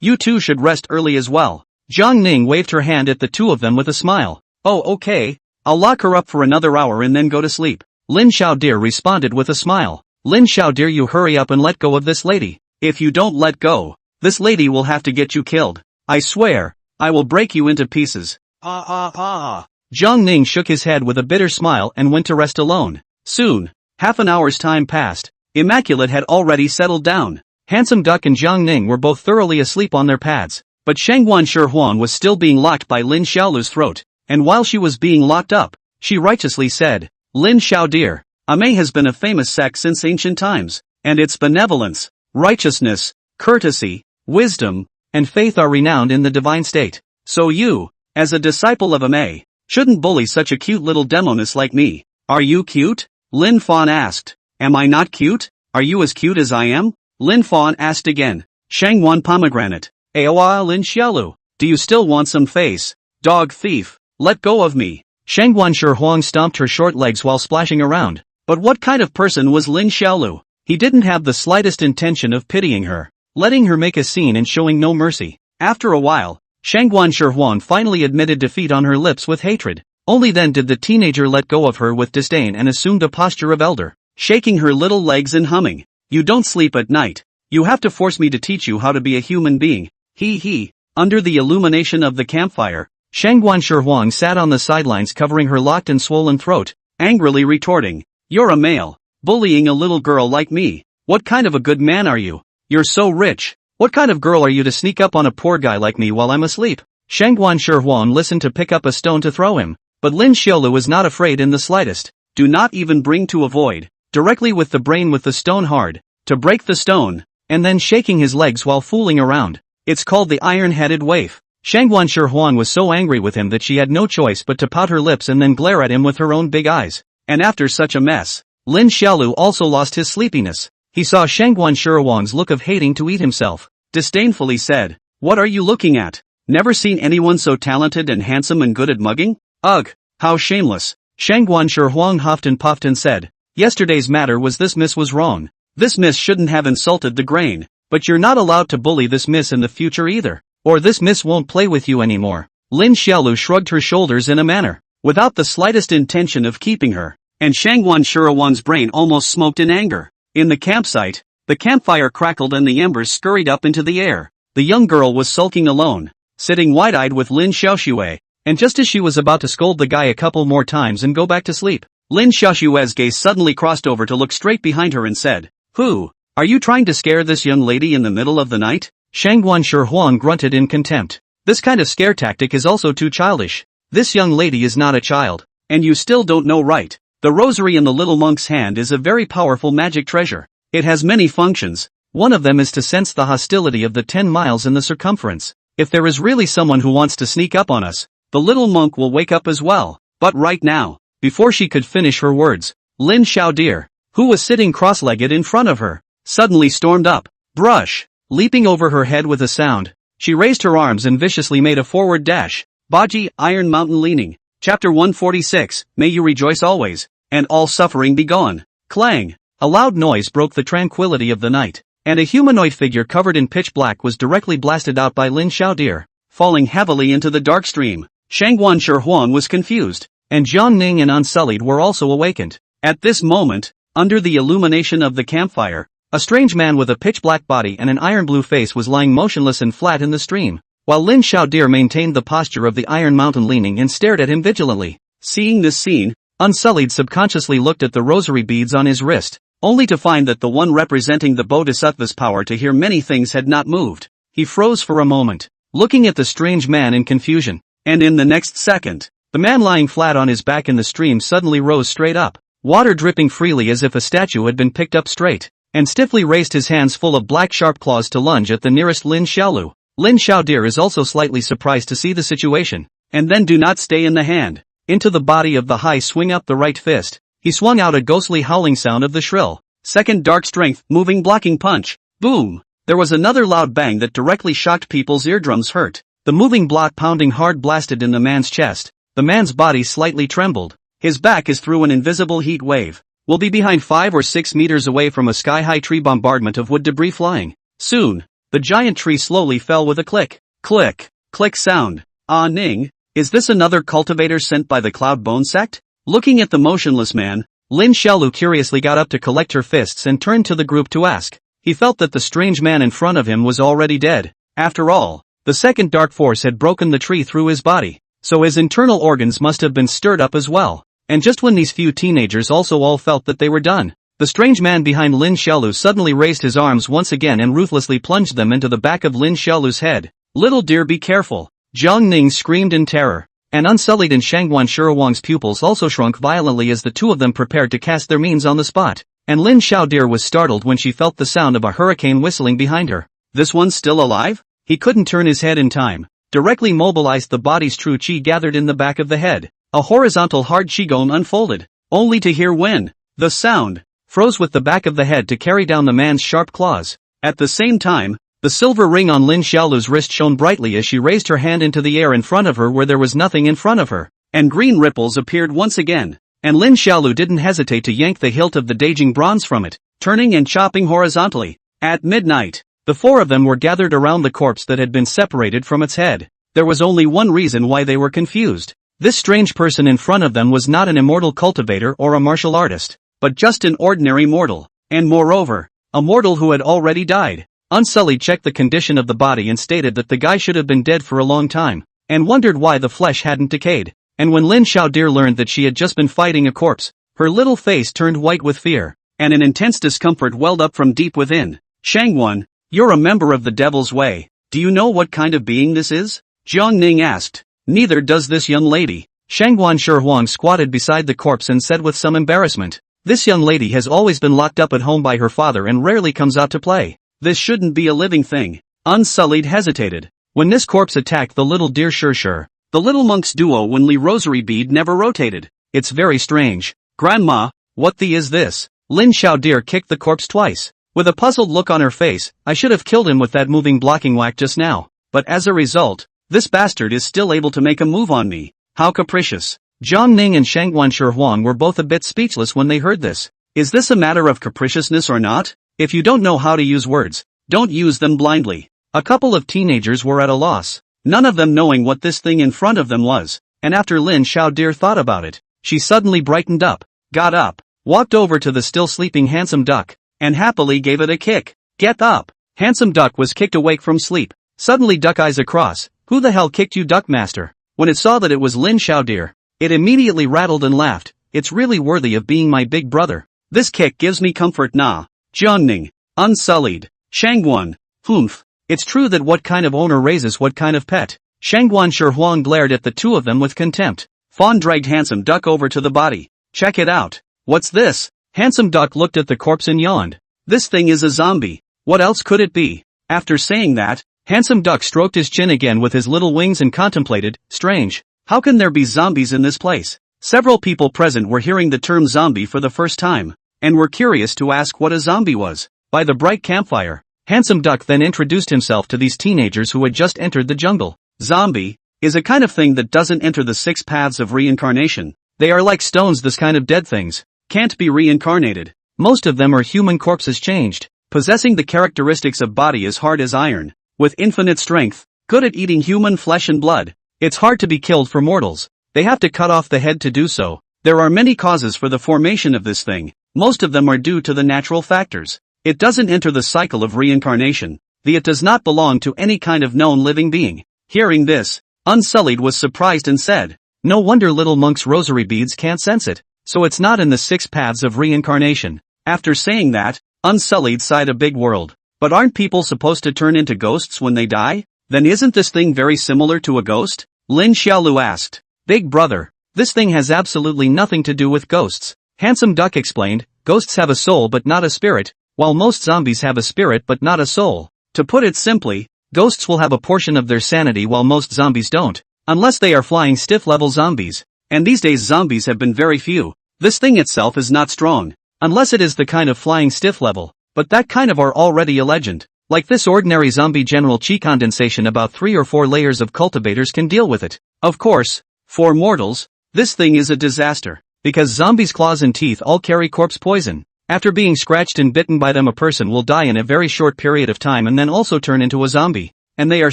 you two should rest early as well. Jiang Ning waved her hand at the two of them with a smile. Oh okay, I'll lock her up for another hour and then go to sleep. Lin Xiao dear responded with a smile. Lin Xiao dear, you hurry up and let go of this lady. If you don't let go, this lady will have to get you killed. I swear, I will break you into pieces. Jiang Ning shook his head with a bitter smile and went to rest alone. Soon, half an hour's time passed. Immaculate had already settled down. Handsome Duck and Jiang Ning were both thoroughly asleep on their pads, but Shangguan Shir was still being locked by Lin Xiaolu's throat, and while she was being locked up, she righteously said, Lin Xiao dear, Ame has been a famous sect since ancient times, and its benevolence, righteousness, courtesy, wisdom, and faith are renowned in the divine state. So you, as a disciple of Ma, shouldn't bully such a cute little demoness like me. Are you cute? Lin Fawn asked. Am I not cute? Are you as cute as I am? Lin Fawn asked again. Shangwan pomegranate. Aoa Lin Xiaolu. Do you still want some face? Dog thief, let go of me. Shangwan Huang stomped her short legs while splashing around. But what kind of person was Lin Xiaolu? He didn't have the slightest intention of pitying her, letting her make a scene and showing no mercy. After a while, Shangwan Huang finally admitted defeat on her lips with hatred. Only then did the teenager let go of her with disdain and assumed a posture of elder, shaking her little legs and humming. You don't sleep at night. You have to force me to teach you how to be a human being. He. Under the illumination of the campfire, Shangwan Huang sat on the sidelines covering her locked and swollen throat, angrily retorting. You're a male, bullying a little girl like me. What kind of a good man are you? You're so rich. What kind of girl are you to sneak up on a poor guy like me while I'm asleep? Shangwan Huang listened to pick up a stone to throw him, but Lin Xiaolu was not afraid in the slightest. Do not even bring to avoid, directly with the brain with the stone hard, to break the stone, and then shaking his legs while fooling around. It's called the iron-headed waif. Shangwan Huang was so angry with him that she had no choice but to pout her lips and then glare at him with her own big eyes. And after such a mess, Lin Xiaolu also lost his sleepiness. He saw Shangwan Huang's look of hating to eat himself. Disdainfully said, what are you looking at? Never seen anyone so talented and handsome and good at mugging? Ugh, how shameless. Shangwan Huang huffed and puffed and said, yesterday's matter was this miss was wrong. This miss shouldn't have insulted the grain. But you're not allowed to bully this miss in the future either, or this miss won't play with you anymore. Lin Xiaolu shrugged her shoulders in a manner, without the slightest intention of keeping her, and Shangwan Huang's brain almost smoked in anger. In the campsite, the campfire crackled and the embers scurried up into the air. The young girl was sulking alone, sitting wide-eyed with Lin Xiaoshui, and just as she was about to scold the guy a couple more times and go back to sleep, Lin Xiaoshui's gaze suddenly crossed over to look straight behind her and said, Who? Are you trying to scare this young lady in the middle of the night? Shangwan Huang grunted in contempt. This kind of scare tactic is also too childish. This young lady is not a child. And you still don't know, right? The rosary in the little monk's hand is a very powerful magic treasure. It has many functions. One of them is to sense the hostility of the 10 miles in the circumference. If there is really someone who wants to sneak up on us, the little monk will wake up as well. But right now, before she could finish her words, Lin Xiaodir, who was sitting cross-legged in front of her, suddenly stormed up. Brush! Leaping over her head with a sound, she raised her arms and viciously made a forward dash. Baji, Iron Mountain Leaning. Chapter 146, May you rejoice always, and all suffering be gone. Clang! A loud noise broke the tranquility of the night, and a humanoid figure covered in pitch black was directly blasted out by Lin Xiaodir, falling heavily into the dark stream. Shangwan Huang was confused, and Jiang Ning and Unsullied were also awakened. At this moment, under the illumination of the campfire, a strange man with a pitch-black body and an iron-blue face was lying motionless and flat in the stream, while Lin Xiaodir maintained the posture of the Iron Mountain leaning and stared at him vigilantly. Seeing this scene, Unsullied subconsciously looked at the rosary beads on his wrist, only to find that the one representing the Bodhisattva's power to hear many things had not moved. He froze for a moment, looking at the strange man in confusion, and in the next second, the man lying flat on his back in the stream suddenly rose straight up, water dripping freely as if a statue had been picked up straight, and stiffly raised his hands full of black sharp claws to lunge at the nearest Lin Xiaolu. Lin Xiaodir is also slightly surprised to see the situation, and then do not stay in the hand. Into the body of the high swing up the right fist, he swung out a ghostly howling sound of the shrill, second dark strength, moving blocking punch. Boom! There was another loud bang that directly shocked people's eardrums hurt. The moving block pounding hard blasted in the man's chest. The man's body slightly trembled. His back is through an invisible heat wave. Will be behind 5 or 6 meters away from a sky-high tree bombardment of wood debris flying. Soon, the giant tree slowly fell with a click, click sound. Ah Ning, is this another cultivator sent by the Cloud Bone sect? Looking at the motionless man, Lin Xiaolu curiously got up to collect her fists and turned to the group to ask. He felt that the strange man in front of him was already dead. After all, the second dark force had broken the tree through his body, so his internal organs must have been stirred up as well. And just when these few teenagers also all felt that they were done, the strange man behind Lin Xiaolu suddenly raised his arms once again and ruthlessly plunged them into the back of Lin Xiaolu's head. Little dear, be careful! Jiang Ning screamed in terror, and Unsullied and Shangwan Huang's pupils also shrunk violently as the two of them prepared to cast their means on the spot, and Lin Xiaodir was startled when she felt the sound of a hurricane whistling behind her. This one's still alive? He couldn't turn his head in time. Directly mobilized the body's true chi gathered in the back of the head. A horizontal hard qigong unfolded, only to hear when the sound froze with the back of the head to carry down the man's sharp claws. At the same time, the silver ring on Lin Xiaolu's wrist shone brightly as she raised her hand into the air in front of her where there was nothing in front of her, and green ripples appeared once again, and Lin Xiaolu didn't hesitate to yank the hilt of the Daijing bronze from it, turning and chopping horizontally. At midnight, the four of them were gathered around the corpse that had been separated from its head. There was only one reason why they were confused. This strange person in front of them was not an immortal cultivator or a martial artist, but just an ordinary mortal, and moreover, a mortal who had already died. Unsullied checked the condition of the body and stated that the guy should have been dead for a long time, and wondered why the flesh hadn't decayed. And when Lin Xiaodir learned that she had just been fighting a corpse, her little face turned white with fear, and an intense discomfort welled up from deep within. Shangguan, you're a member of the Devil's Way. Do you know what kind of being this is? Jiang Ning asked. Neither does this young lady. Shangguan Shihuang squatted beside the corpse and said with some embarrassment, this young lady has always been locked up at home by her father and rarely comes out to play. This shouldn't be a living thing. Unsullied hesitated. When this corpse attacked the little deer sure. The little monk's duo Wenli rosary bead never rotated. It's very strange. Grandma, what the is this? Lin Xiaodir kicked the corpse twice. With a puzzled look on her face, I should have killed him with that moving blocking whack just now. But as a result, this bastard is still able to make a move on me. How capricious. Jiang Ning and Shangguan Shihuang were both a bit speechless when they heard this. Is this a matter of capriciousness or not? If you don't know how to use words, don't use them blindly. A couple of teenagers were at a loss, none of them knowing what this thing in front of them was, and after Lin Xiaodir thought about it, she suddenly brightened up, got up, walked over to the still sleeping handsome duck, and happily gave it a kick. Get up! Handsome duck was kicked awake from sleep. Suddenly duck eyes across, who the hell kicked you, duck master? When it saw that it was Lin Xiaodir, it immediately rattled and laughed. It's really worthy of being my big brother. This kick gives me comfort nah. Jiangning, Unsullied, Shangguan, humph. It's true that what kind of owner raises what kind of pet. Shangguan Shihuang glared at the two of them with contempt. Fawn dragged handsome duck over to the body. Check it out. What's this? Handsome duck looked at the corpse and yawned. This thing is a zombie. What else could it be? After saying that, handsome duck stroked his chin again with his little wings and contemplated, strange. How can there be zombies in this place? Several people present were hearing the term zombie for the first time, and were curious to ask what a zombie was. By the bright campfire, handsome duck then introduced himself to these teenagers who had just entered the jungle. Zombie is a kind of thing that doesn't enter the 6 paths of reincarnation. They are like stones, this kind of dead things. Can't be reincarnated. Most of them are human corpses changed, possessing the characteristics of body as hard as iron, with infinite strength, good at eating human flesh and blood. It's hard to be killed for mortals. They have to cut off the head to do so. There are many causes for the formation of this thing. Most of them are due to the natural factors. It doesn't enter the cycle of reincarnation. It does not belong to any kind of known living being. Hearing this, Unsullied was surprised and said, no wonder little monk's rosary beads can't sense it. So it's not in the 6 paths of reincarnation. After saying that, Unsullied sighed a big world. But aren't people supposed to turn into ghosts when they die? Then isn't this thing very similar to a ghost? Lin Xiaolu asked. Big brother, this thing has absolutely nothing to do with ghosts. Handsome duck explained, ghosts have a soul but not a spirit, while most zombies have a spirit but not a soul. To put it simply, ghosts will have a portion of their sanity while most zombies don't, unless they are flying stiff-level zombies. And these days zombies have been very few. This thing itself is not strong, unless it is the kind of flying stiff level, but that kind of are already a legend. Like this ordinary zombie general chi condensation, about 3 or 4 layers of cultivators can deal with it. Of course, for mortals, this thing is a disaster, because zombies' claws and teeth all carry corpse poison. After being scratched and bitten by them, a person will die in a very short period of time and then also turn into a zombie. And they are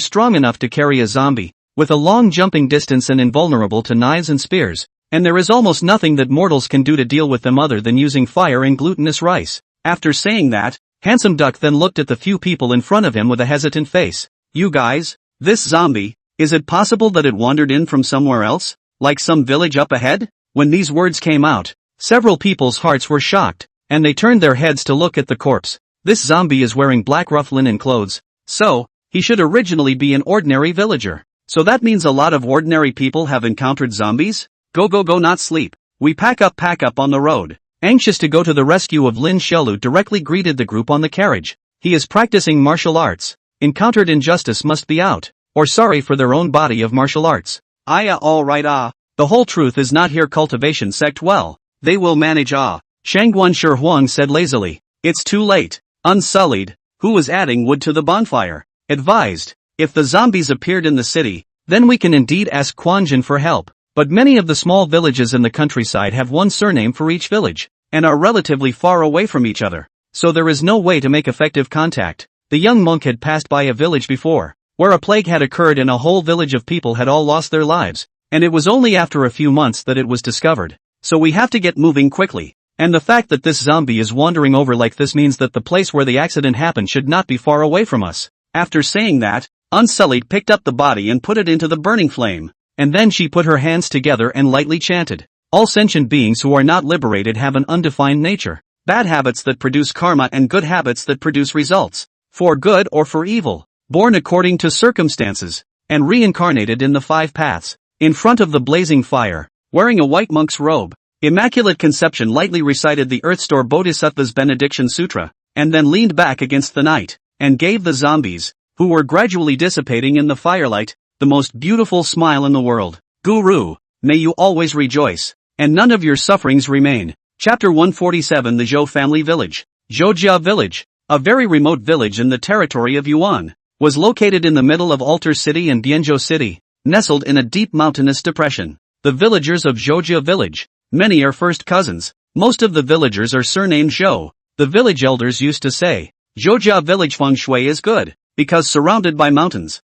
strong enough to carry a zombie, with a long jumping distance and invulnerable to knives and spears. And there is almost nothing that mortals can do to deal with them other than using fire and glutinous rice. After saying that, handsome duck then looked at the few people in front of him with a hesitant face. You guys, this zombie, is it possible that it wandered in from somewhere else? Like some village up ahead? When these words came out, several people's hearts were shocked, and they turned their heads to look at the corpse. This zombie is wearing black rough linen clothes, so he should originally be an ordinary villager. So that means a lot of ordinary people have encountered zombies? Go not sleep. We pack up on the road. Anxious to go to the rescue of Lin Xiaolu directly greeted the group on the carriage. He is practicing martial arts. encountered injustice must be out, or sorry for their own body of martial arts. Alright the whole truth is not here cultivation sect well, they will manage Shangguan Shi Huang said lazily. It's too late. Unsullied, who was adding wood to the bonfire, advised, if the zombies appeared in the city, then we can indeed ask Quanjin for help, but many of the small villages in the countryside have one surname for each village, and are relatively far away from each other, so there is no way to make effective contact. The young monk had passed by a village before, where a plague had occurred and a whole village of people had all lost their lives, and it was only after a few months that it was discovered, so we have to get moving quickly. And the fact that this zombie is wandering over like this means that the place where the accident happened should not be far away from us. After saying that, Unsullied picked up the body and put it into the burning flame, and then she put her hands together and lightly chanted. All sentient beings who are not liberated have an undefined nature, bad habits that produce karma and good habits that produce results, for good or for evil, born according to circumstances, and reincarnated in the 5 paths. In front of the blazing fire, wearing a white monk's robe, Immaculate Conception lightly recited the Earthstore Bodhisattva's Benediction Sutra, and then leaned back against the night, and gave the zombies, who were gradually dissipating in the firelight, the most beautiful smile in the world. Guru, may you always rejoice, and none of your sufferings remain. Chapter 147 The Zhou Family Village. Zhoujia Village, a very remote village in the territory of Yuan, was located in the middle of Altar City and Bianzhou City, nestled in a deep mountainous depression. The villagers of Zhoujia Village, many are first cousins. Most of the villagers are surnamed Zhou. The village elders used to say, Zhoujia Village feng shui is good, because surrounded by mountains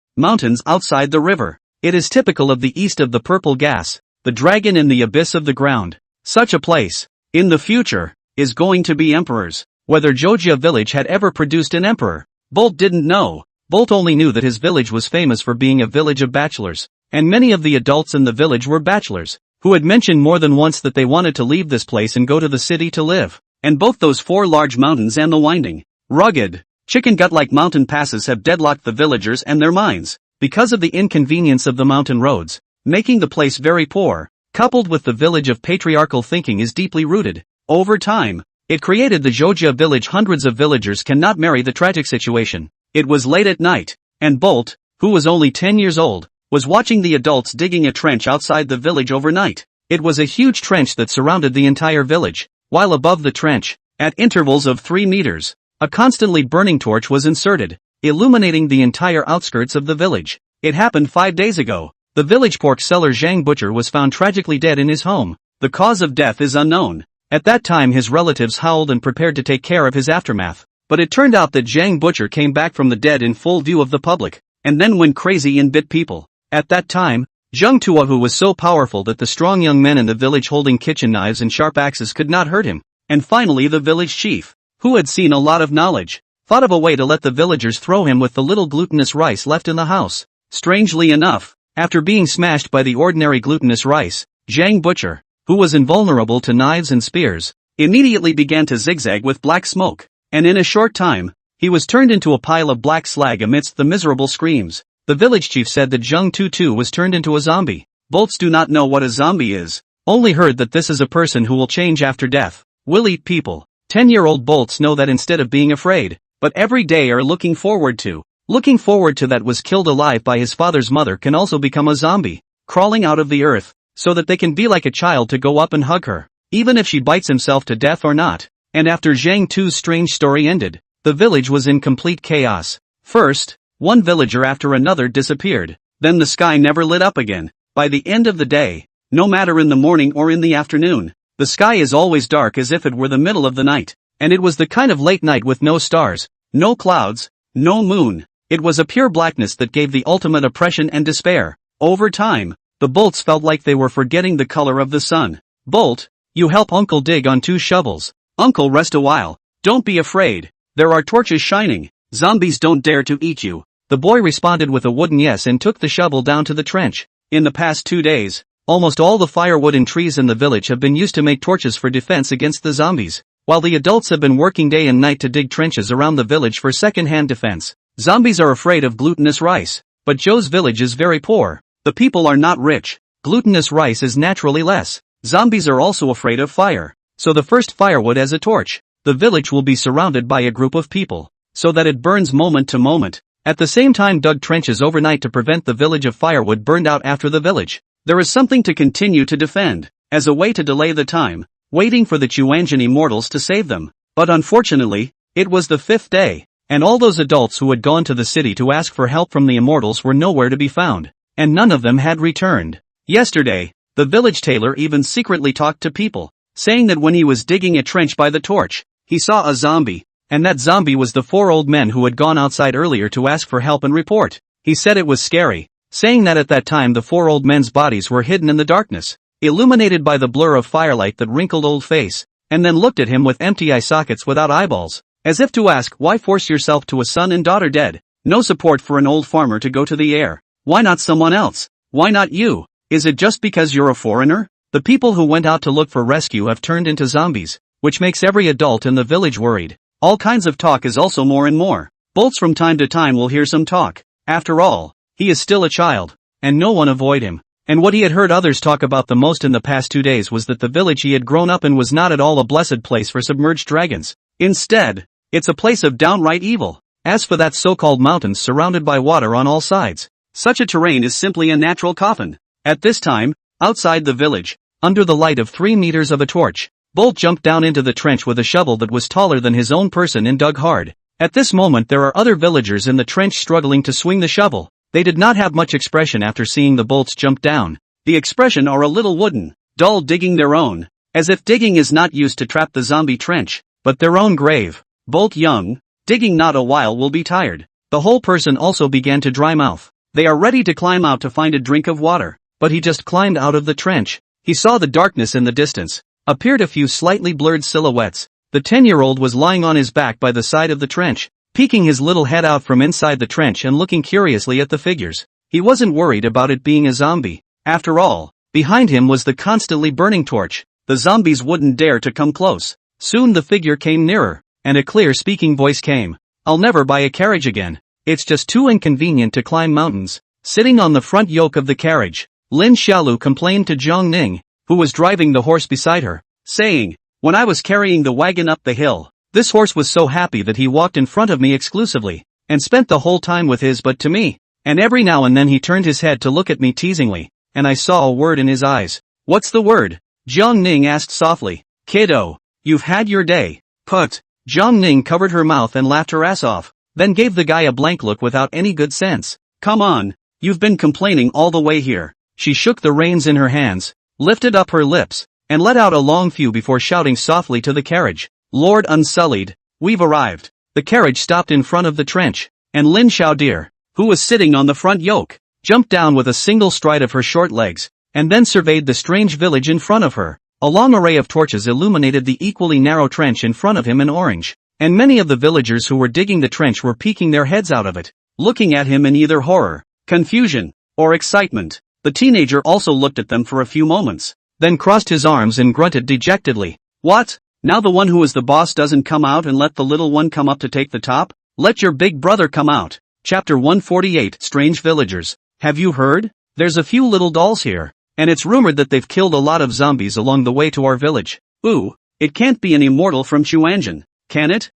outside the river. It is typical of the east of the purple gas, the dragon in the abyss of the ground. Such a place, in the future, is going to be emperors. Whether Zhoujia Village had ever produced an emperor, Bolt didn't know. Bolt only knew that his village was famous for being a village of bachelors, and many of the adults in the village were bachelors, who had mentioned more than once that they wanted to leave this place and go to the city to live. And both those 4 large mountains and the winding, rugged, chicken gut-like mountain passes have deadlocked the villagers and their minds, because of the inconvenience of the mountain roads, making the place very poor, coupled with the village of patriarchal thinking is deeply rooted. Over time, it created the Zhoujia Village. Hundreds of villagers cannot marry. The tragic situation. It was late at night, and Bolt, who was only 10 years old, was watching the adults digging a trench outside the village overnight. It was a huge trench that surrounded the entire village, while above the trench, at intervals of 3 meters, a constantly burning torch was inserted, illuminating the entire outskirts of the village. It happened 5 days ago. The village pork seller Zhang Butcher was found tragically dead in his home. The cause of death is unknown. At that time his relatives howled and prepared to take care of his aftermath, but it turned out that Zhang Butcher came back from the dead in full view of the public, and then went crazy and bit people. At that time, Zheng Tuohu was so powerful that the strong young men in the village holding kitchen knives and sharp axes could not hurt him. And finally the village chief, who had seen a lot of knowledge, thought of a way to let the villagers throw him with the little glutinous rice left in the house. Strangely enough, after being smashed by the ordinary glutinous rice, Zhang Butcher, who was invulnerable to knives and spears, immediately began to zigzag with black smoke, and in a short time, he was turned into a pile of black slag amidst the miserable screams. The village chief said that Zheng Tutu was turned into a zombie. Bolts do not know what a zombie is, only heard that this is a person who will change after death, will eat people. 10-year-old Bolts know that instead of being afraid, but every day are looking forward to that was killed alive by his father's mother can also become a zombie, crawling out of the earth, so that they can be like a child to go up and hug her, even if she bites himself to death or not. And after Zhang Tu's strange story ended, the village was in complete chaos. First, one villager after another disappeared, then the sky never lit up again. By the end of the day, no matter in the morning or in the afternoon, the sky is always dark as if it were the middle of the night, and it was the kind of late night with no stars, no clouds, no moon. It was a pure blackness that gave the ultimate oppression and despair. Over time, the Bolts felt like they were forgetting the color of the sun. Bolt, you help Uncle dig on 2 shovels. Uncle, rest a while. Don't be afraid. There are torches shining. Zombies don't dare to eat you. The boy responded with a wooden yes and took the shovel down to the trench. In the past 2 days, almost all the firewood and trees in the village have been used to make torches for defense against the zombies, while the adults have been working day and night to dig trenches around the village for second-hand defense. Zombies are afraid of glutinous rice, but Joe's village is very poor. The people are not rich. Glutinous rice is naturally less. Zombies are also afraid of fire, so the first firewood as a torch. The village will be surrounded by a group of people, so that it burns moment to moment, At the same time dug trenches overnight to prevent the village of firewood burned out after the village. There is something to continue to defend, as a way to delay the time, waiting for the Chuanjian immortals to save them. But unfortunately, it was the 5th day, and all those adults who had gone to the city to ask for help from the immortals were nowhere to be found, and none of them had returned. Yesterday, the village tailor even secretly talked to people, saying that when he was digging a trench by the torch, he saw a zombie, and that zombie was the 4 old men who had gone outside earlier to ask for help and report. He said it was scary, saying that at that time the 4 old men's bodies were hidden in the darkness, illuminated by the blur of firelight that wrinkled old face, and then looked at him with empty eye sockets without eyeballs, as if to ask, why force yourself to a son and daughter dead? No support for an old farmer to go to the air. Why not someone else? Why not you? Is it just because you're a foreigner? The people who went out to look for rescue have turned into zombies, which makes every adult in the village worried. All kinds of talk is also more and more. Bolts from time to time will hear some talk. After all, he is still a child, and no one avoid him. And what he had heard others talk about the most in the past 2 days was that the village he had grown up in was not at all a blessed place for submerged dragons. Instead, it's a place of downright evil. As for that so-called mountains surrounded by water on all sides, such a terrain is simply a natural coffin. At this time, outside the village, under the light of 3 meters of a torch, Bolt jumped down into the trench with a shovel that was taller than his own person and dug hard. At this moment there are other villagers in the trench struggling to swing the shovel. They did not have much expression after seeing the bolts jump down. The expression are a little wooden, dull, digging their own, as if digging is not used to trap the zombie trench, but their own grave. Bolt young, digging not a while will be tired. The whole person also began to dry mouth. They are ready to climb out to find a drink of water, but he just climbed out of the trench. He saw the darkness in the distance. Appeared a few slightly blurred silhouettes. The 10-year-old was lying on his back by the side of the trench, peeking his little head out from inside the trench and looking curiously at the figures. He wasn't worried about it being a zombie. After all, behind him was the constantly burning torch. The zombies wouldn't dare to come close. Soon the figure came nearer, and a clear speaking voice came. I'll never buy a carriage again. It's just too inconvenient to climb mountains. Sitting on the front yoke of the carriage, Lin Xiaolu complained to Zhang Ning, who was driving the horse beside her, saying, when I was carrying the wagon up the hill, this horse was so happy that he walked in front of me exclusively, and spent the whole time with his butt to me, and every now and then he turned his head to look at me teasingly, and I saw a word in his eyes. What's the word? Zhang Ning asked softly. Kiddo, you've had your day. Put. Zhang Ning covered her mouth and laughed her ass off, then gave the guy a blank look without any good sense. Come on, you've been complaining all the way here. She shook the reins in her hands, lifted up her lips, and let out a long phew before shouting softly to the carriage. Lord Unsullied, we've arrived. The carriage stopped in front of the trench, and Lin Xiaodir, who was sitting on the front yoke, jumped down with a single stride of her short legs, and then surveyed the strange village in front of her. A long array of torches illuminated the equally narrow trench in front of him in orange, and many of the villagers who were digging the trench were peeking their heads out of it, looking at him in either horror, confusion, or excitement. The teenager also looked at them for a few moments, then crossed his arms and grunted dejectedly. What? Now the one who is the boss doesn't come out and let the little one come up to take the top? Let your big brother come out. Chapter 148 Strange Villagers. Have you heard? There's a few little dolls here, and it's rumored that they've killed a lot of zombies along the way to our village. Ooh, it can't be an immortal from Chuanjian, can it?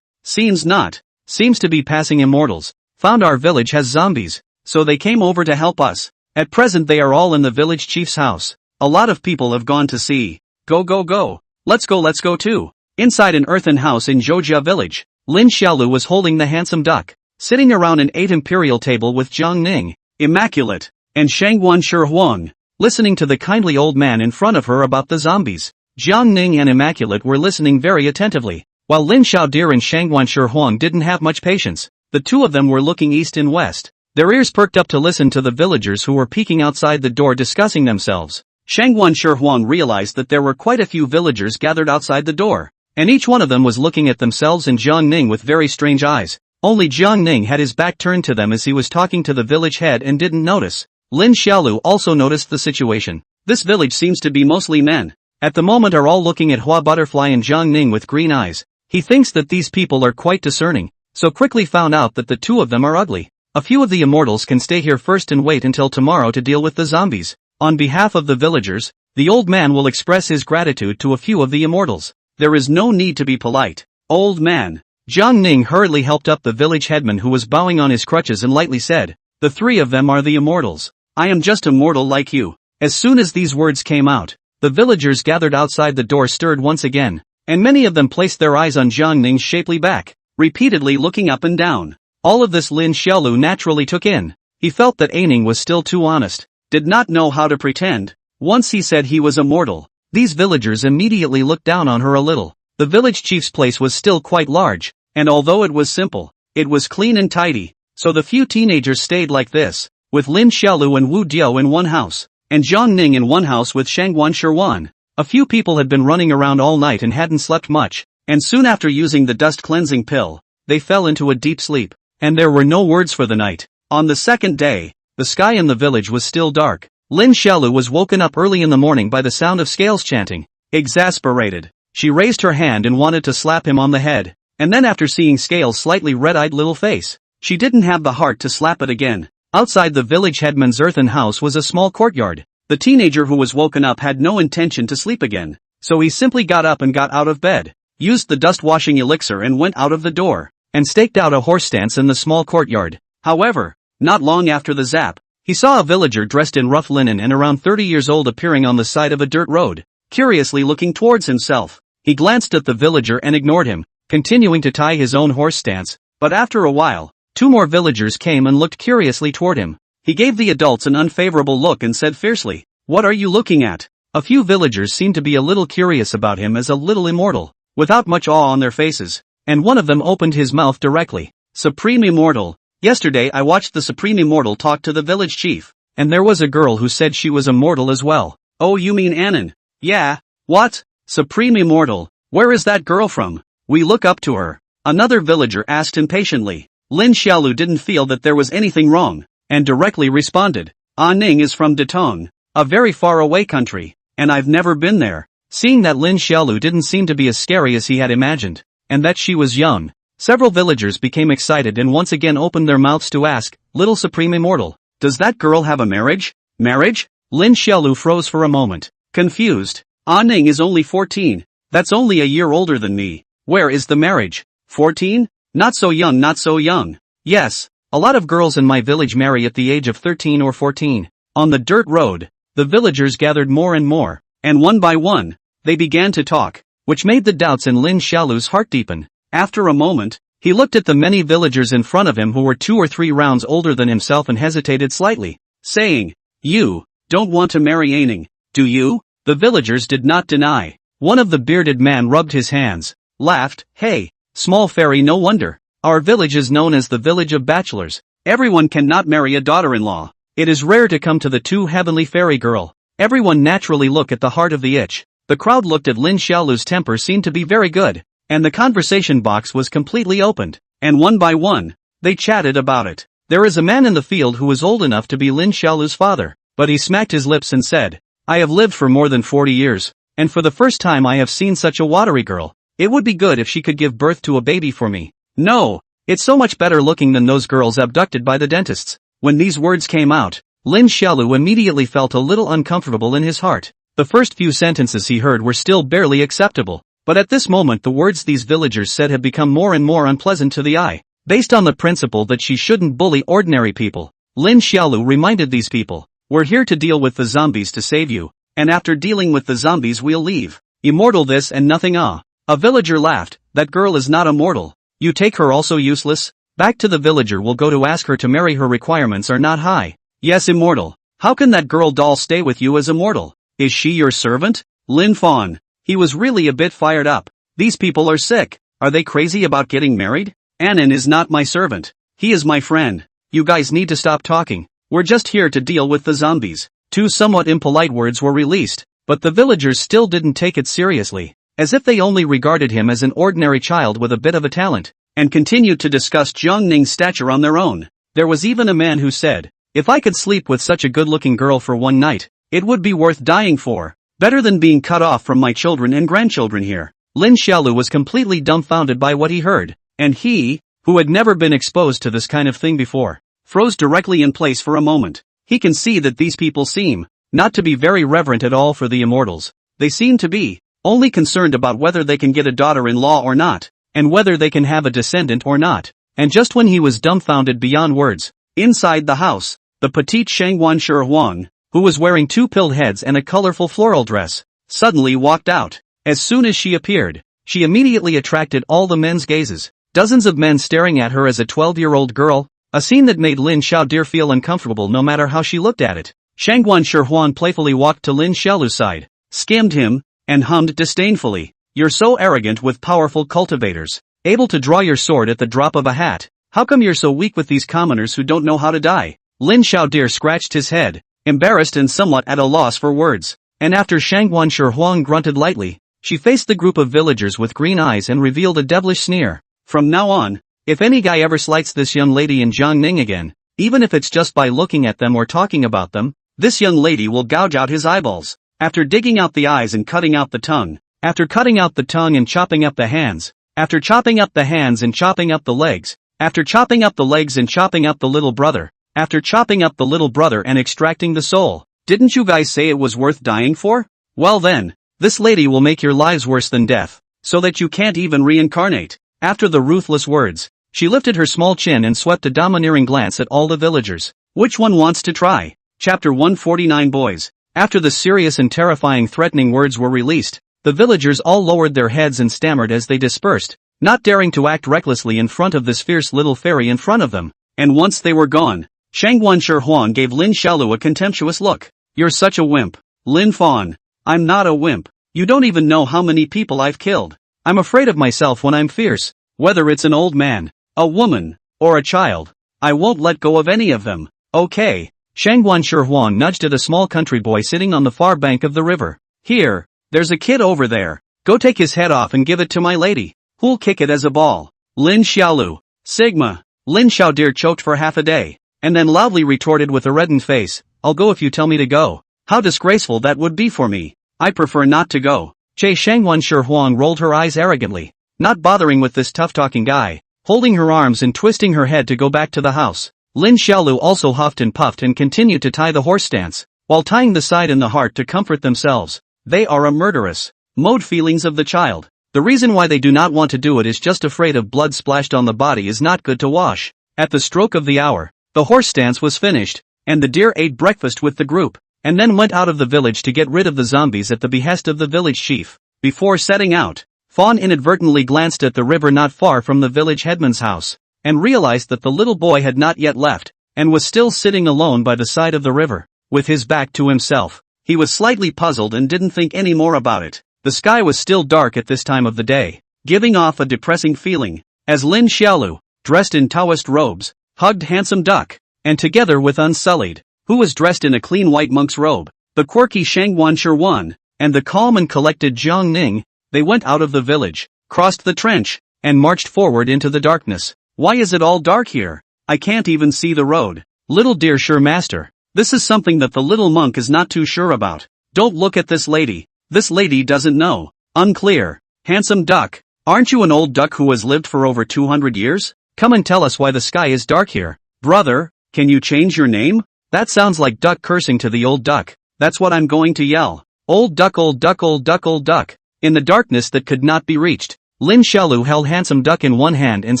Seems not. Seems to be passing immortals. Found our village has zombies, so they came over to help us. At present they are all in the village chief's house. A lot of people have gone to see. Go go go. Let's go too. Inside an earthen house in Zhoujia village, Lin Xiaolu was holding the handsome duck, sitting around an 8 imperial table with Zhang Ning, Immaculate, and Shangguan Huang, listening to the kindly old man in front of her about the zombies. Zhang Ning and Immaculate were listening very attentively, while Lin Xiaodir and Shangguan Huang didn't have much patience. The two of them were looking east and west, their ears perked up to listen to the villagers who were peeking outside the door discussing themselves. Shangguan Huang realized that there were quite a few villagers gathered outside the door, and each one of them was looking at themselves and Zhang Ning with very strange eyes. Only Zhang Ning had his back turned to them as he was talking to the village head and didn't notice. Lin Xiaolu also noticed the situation. This village seems to be mostly men. At the moment are all looking at Hua Butterfly and Zhang Ning with green eyes. He thinks that these people are quite discerning, so quickly found out that the two of them are ugly. A few of the immortals can stay here first and wait until tomorrow to deal with the zombies. On behalf of the villagers, the old man will express his gratitude to a few of the immortals. There is no need to be polite. Old man, Jiang Ning hurriedly helped up the village headman who was bowing on his crutches and lightly said, "The three of them are the immortals. I am just a mortal like you." As soon as these words came out, the villagers gathered outside the door stirred once again, and many of them placed their eyes on Jiang Ning's shapely back, repeatedly looking up and down. All of this Lin Xiaolu naturally took in. He felt that Aining was still too honest, did not know how to pretend. Once he said he was immortal, these villagers immediately looked down on her a little. The village chief's place was still quite large, and although it was simple, it was clean and tidy, so the few teenagers stayed like this, with Lin Xiaolu and Wu Diao in one house, and Jiang Ning in one house with Shangguan Sherwan. A few people had been running around all night and hadn't slept much, and soon after using the dust cleansing pill, they fell into a deep sleep, and there were no words for the night. On the second day, the sky in the village was still dark. Lin Xiaolu was woken up early in the morning by the sound of Scales chanting. Exasperated, she raised her hand and wanted to slap him on the head, and then after seeing Scales' slightly red-eyed little face, she didn't have the heart to slap it again. Outside the village headman's earthen house was a small courtyard. The teenager who was woken up had no intention to sleep again, so he simply got up and got out of bed, used the dust-washing elixir and went out of the door, and staked out a horse stance in the small courtyard. However, not long after the zap, he saw a villager dressed in rough linen and around 30 years old appearing on the side of a dirt road, curiously looking towards himself. He glanced at the villager and ignored him, continuing to tie his own horse stance, but after a while, two more villagers came and looked curiously toward him. He gave the adults an unfavorable look and said fiercely, "What are you looking at?" A few villagers seemed to be a little curious about him as a little immortal, without much awe on their faces, and one of them opened his mouth directly. "Supreme Immortal. Yesterday I watched the Supreme Immortal talk to the village chief, and there was a girl who said she was immortal as well." "Oh, you mean Anon?" "Yeah. What? Supreme Immortal? Where is that girl from? We look up to her," another villager asked impatiently. Lin Xiaolu didn't feel that there was anything wrong, and directly responded, "Ning is from Datong, a very far away country, and I've never been there." Seeing that Lin Xiaolu didn't seem to be as scary as he had imagined, and that she was young, several villagers became excited and once again opened their mouths to ask, "Little Supreme Immortal, does that girl have a marriage?" "Marriage?" Lin Xiaolu froze for a moment, confused. "Ning is only 14, that's only a year older than me. Where is the marriage? 14? Not so young, not so young." "Yes, a lot of girls in my village marry at the age of 13 or 14. On the dirt road, the villagers gathered more and more, and one by one, they began to talk, which made the doubts in Lin Xiaolu's heart deepen. After a moment, he looked at the many villagers in front of him who were 2 or 3 rounds older than himself and hesitated slightly, saying, "You don't want to marry Aining, do you?" The villagers did not deny. One of the bearded man rubbed his hands, laughed, "Hey, small fairy, no wonder. Our village is known as the village of bachelors. Everyone cannot marry a daughter-in-law. It is rare to come to the too heavenly fairy girl." Everyone naturally looked at the heart of the itch. The crowd looked at Lin Xiaolu's temper seemed to be very good, and the conversation box was completely opened, and one by one, they chatted about it. There is a man in the field who is old enough to be Lin Xiaolu's father, but he smacked his lips and said, "I have lived for more than 40 years, and for the first time I have seen such a watery girl. It would be good if she could give birth to a baby for me. No, it's so much better looking than those girls abducted by the dentists." When these words came out, Lin Xiaolu immediately felt a little uncomfortable in his heart. The first few sentences he heard were still barely acceptable, but at this moment the words these villagers said had become more and more unpleasant to the eye. Based on the principle that she shouldn't bully ordinary people, Lin Xiaolu reminded these people, "We're here to deal with the zombies to save you, and after dealing with the zombies we'll leave. Immortal this and nothing ah." A villager laughed, "That girl is not immortal. You take her also useless?" Back to the villager will go to ask her to marry, her requirements are not high. "Yes, immortal. How can that girl doll stay with you as immortal? Is she your servant?" Lin Fawn. He was really a bit fired up. These people are sick. Are they crazy about getting married? "Anon is not my servant. He is my friend. You guys need to stop talking. We're just here to deal with the zombies." 2 somewhat impolite words were released, but the villagers still didn't take it seriously, as if they only regarded him as an ordinary child with a bit of a talent, and continued to discuss Jiang Ning's stature on their own. There was even a man who said, "If I could sleep with such a good-looking girl for one night, it would be worth dying for. Better than being cut off from my children and grandchildren here." Lin Xiaolu was completely dumbfounded by what he heard, and he, who had never been exposed to this kind of thing before, froze directly in place for a moment. He can see that these people seem not to be very reverent at all for the immortals. They seem to be only concerned about whether they can get a daughter-in-law or not, and whether they can have a descendant or not. And just when he was dumbfounded beyond words, inside the house, the petite Shangwan Shi Huang, who was wearing 2 pilled heads and a colorful floral dress, suddenly walked out. As soon as she appeared, she immediately attracted all the men's gazes, dozens of men staring at her as a 12-year-old girl, a scene that made Lin Xiaodir feel uncomfortable no matter how she looked at it. Shangwan Shi Huang playfully walked to Lin Xiaolu's side, skimmed him, and hummed disdainfully, "You're so arrogant with powerful cultivators, able to draw your sword at the drop of a hat. How come you're so weak with these commoners who don't know how to die?" Lin Xiaodir scratched his head, embarrassed and somewhat at a loss for words. And after Shangwan Shi Huang grunted lightly, she faced the group of villagers with green eyes and revealed a devilish sneer. "From now on, if any guy ever slights this young lady in Jiangning again, even if it's just by looking at them or talking about them, this young lady will gouge out his eyeballs. After digging out the eyes and cutting out the tongue, after cutting out the tongue and chopping up the hands, after chopping up the hands and chopping up the legs, after chopping up the legs and chopping up the little brother, after chopping up the little brother and extracting the soul. Didn't you guys say it was worth dying for? Well then, this lady will make your lives worse than death, so that you can't even reincarnate." After the ruthless words, she lifted her small chin and swept a domineering glance at all the villagers. "Which one wants to try?" Chapter 149 Boys. After the serious and terrifying threatening words were released, the villagers all lowered their heads and stammered as they dispersed, not daring to act recklessly in front of this fierce little fairy in front of them. And once they were gone, Shangwan Shi Huang gave Lin Xiaolu a contemptuous look. "You're such a wimp, Lin Fawn." "I'm not a wimp. You don't even know how many people I've killed. I'm afraid of myself when I'm fierce. Whether it's an old man, a woman, or a child, I won't let go of any of them." "Okay." Shangwan Shi Huang nudged at a small country boy sitting on the far bank of the river. "Here, there's a kid over there. Go take his head off and give it to my lady. Who'll kick it as a ball?" Lin Xiaolu. "Sigma." Lin Xiaodir choked for half a day, and then loudly retorted with a reddened face, "I'll go if you tell me to go. How disgraceful that would be for me. I prefer not to go." Shangwan Shi Huang rolled her eyes arrogantly, not bothering with this tough-talking guy, holding her arms and twisting her head to go back to the house. Lin Xiaolu also huffed and puffed and continued to tie the horse stance, while tying the side and the heart to comfort themselves. They are a murderous mode feelings of the child. The reason why they do not want to do it is just afraid of blood splashed on the body is not good to wash. At the stroke of the hour, the horse stance was finished, and the deer ate breakfast with the group, and then went out of the village to get rid of the zombies at the behest of the village chief. Before setting out, Fawn inadvertently glanced at the river not far from the village headman's house, and realized that the little boy had not yet left, and was still sitting alone by the side of the river, with his back to himself. He was slightly puzzled and didn't think any more about it. The sky was still dark at this time of the day, giving off a depressing feeling, as Lin Xiaolu, dressed in Taoist robes, hugged Handsome Duck, and together with Unsullied, who was dressed in a clean white monk's robe, the quirky Shangwan Shi Huang, and the calm and collected Jiang Ning, they went out of the village, crossed the trench, and marched forward into the darkness. "Why is it all dark here? I can't even see the road." "Little dear sure master, this is something that the little monk is not too sure about. Don't look at this lady. This lady doesn't know." "Unclear." "Handsome Duck, aren't you an old duck who has lived for over 200 years? Come and tell us why the sky is dark here." "Brother, can you change your name? That sounds like duck cursing to the old duck. That's what I'm going to yell. Old duck, old duck, old duck, old duck." In the darkness that could not be reached, Lin Xiaolu held Handsome Duck in one hand and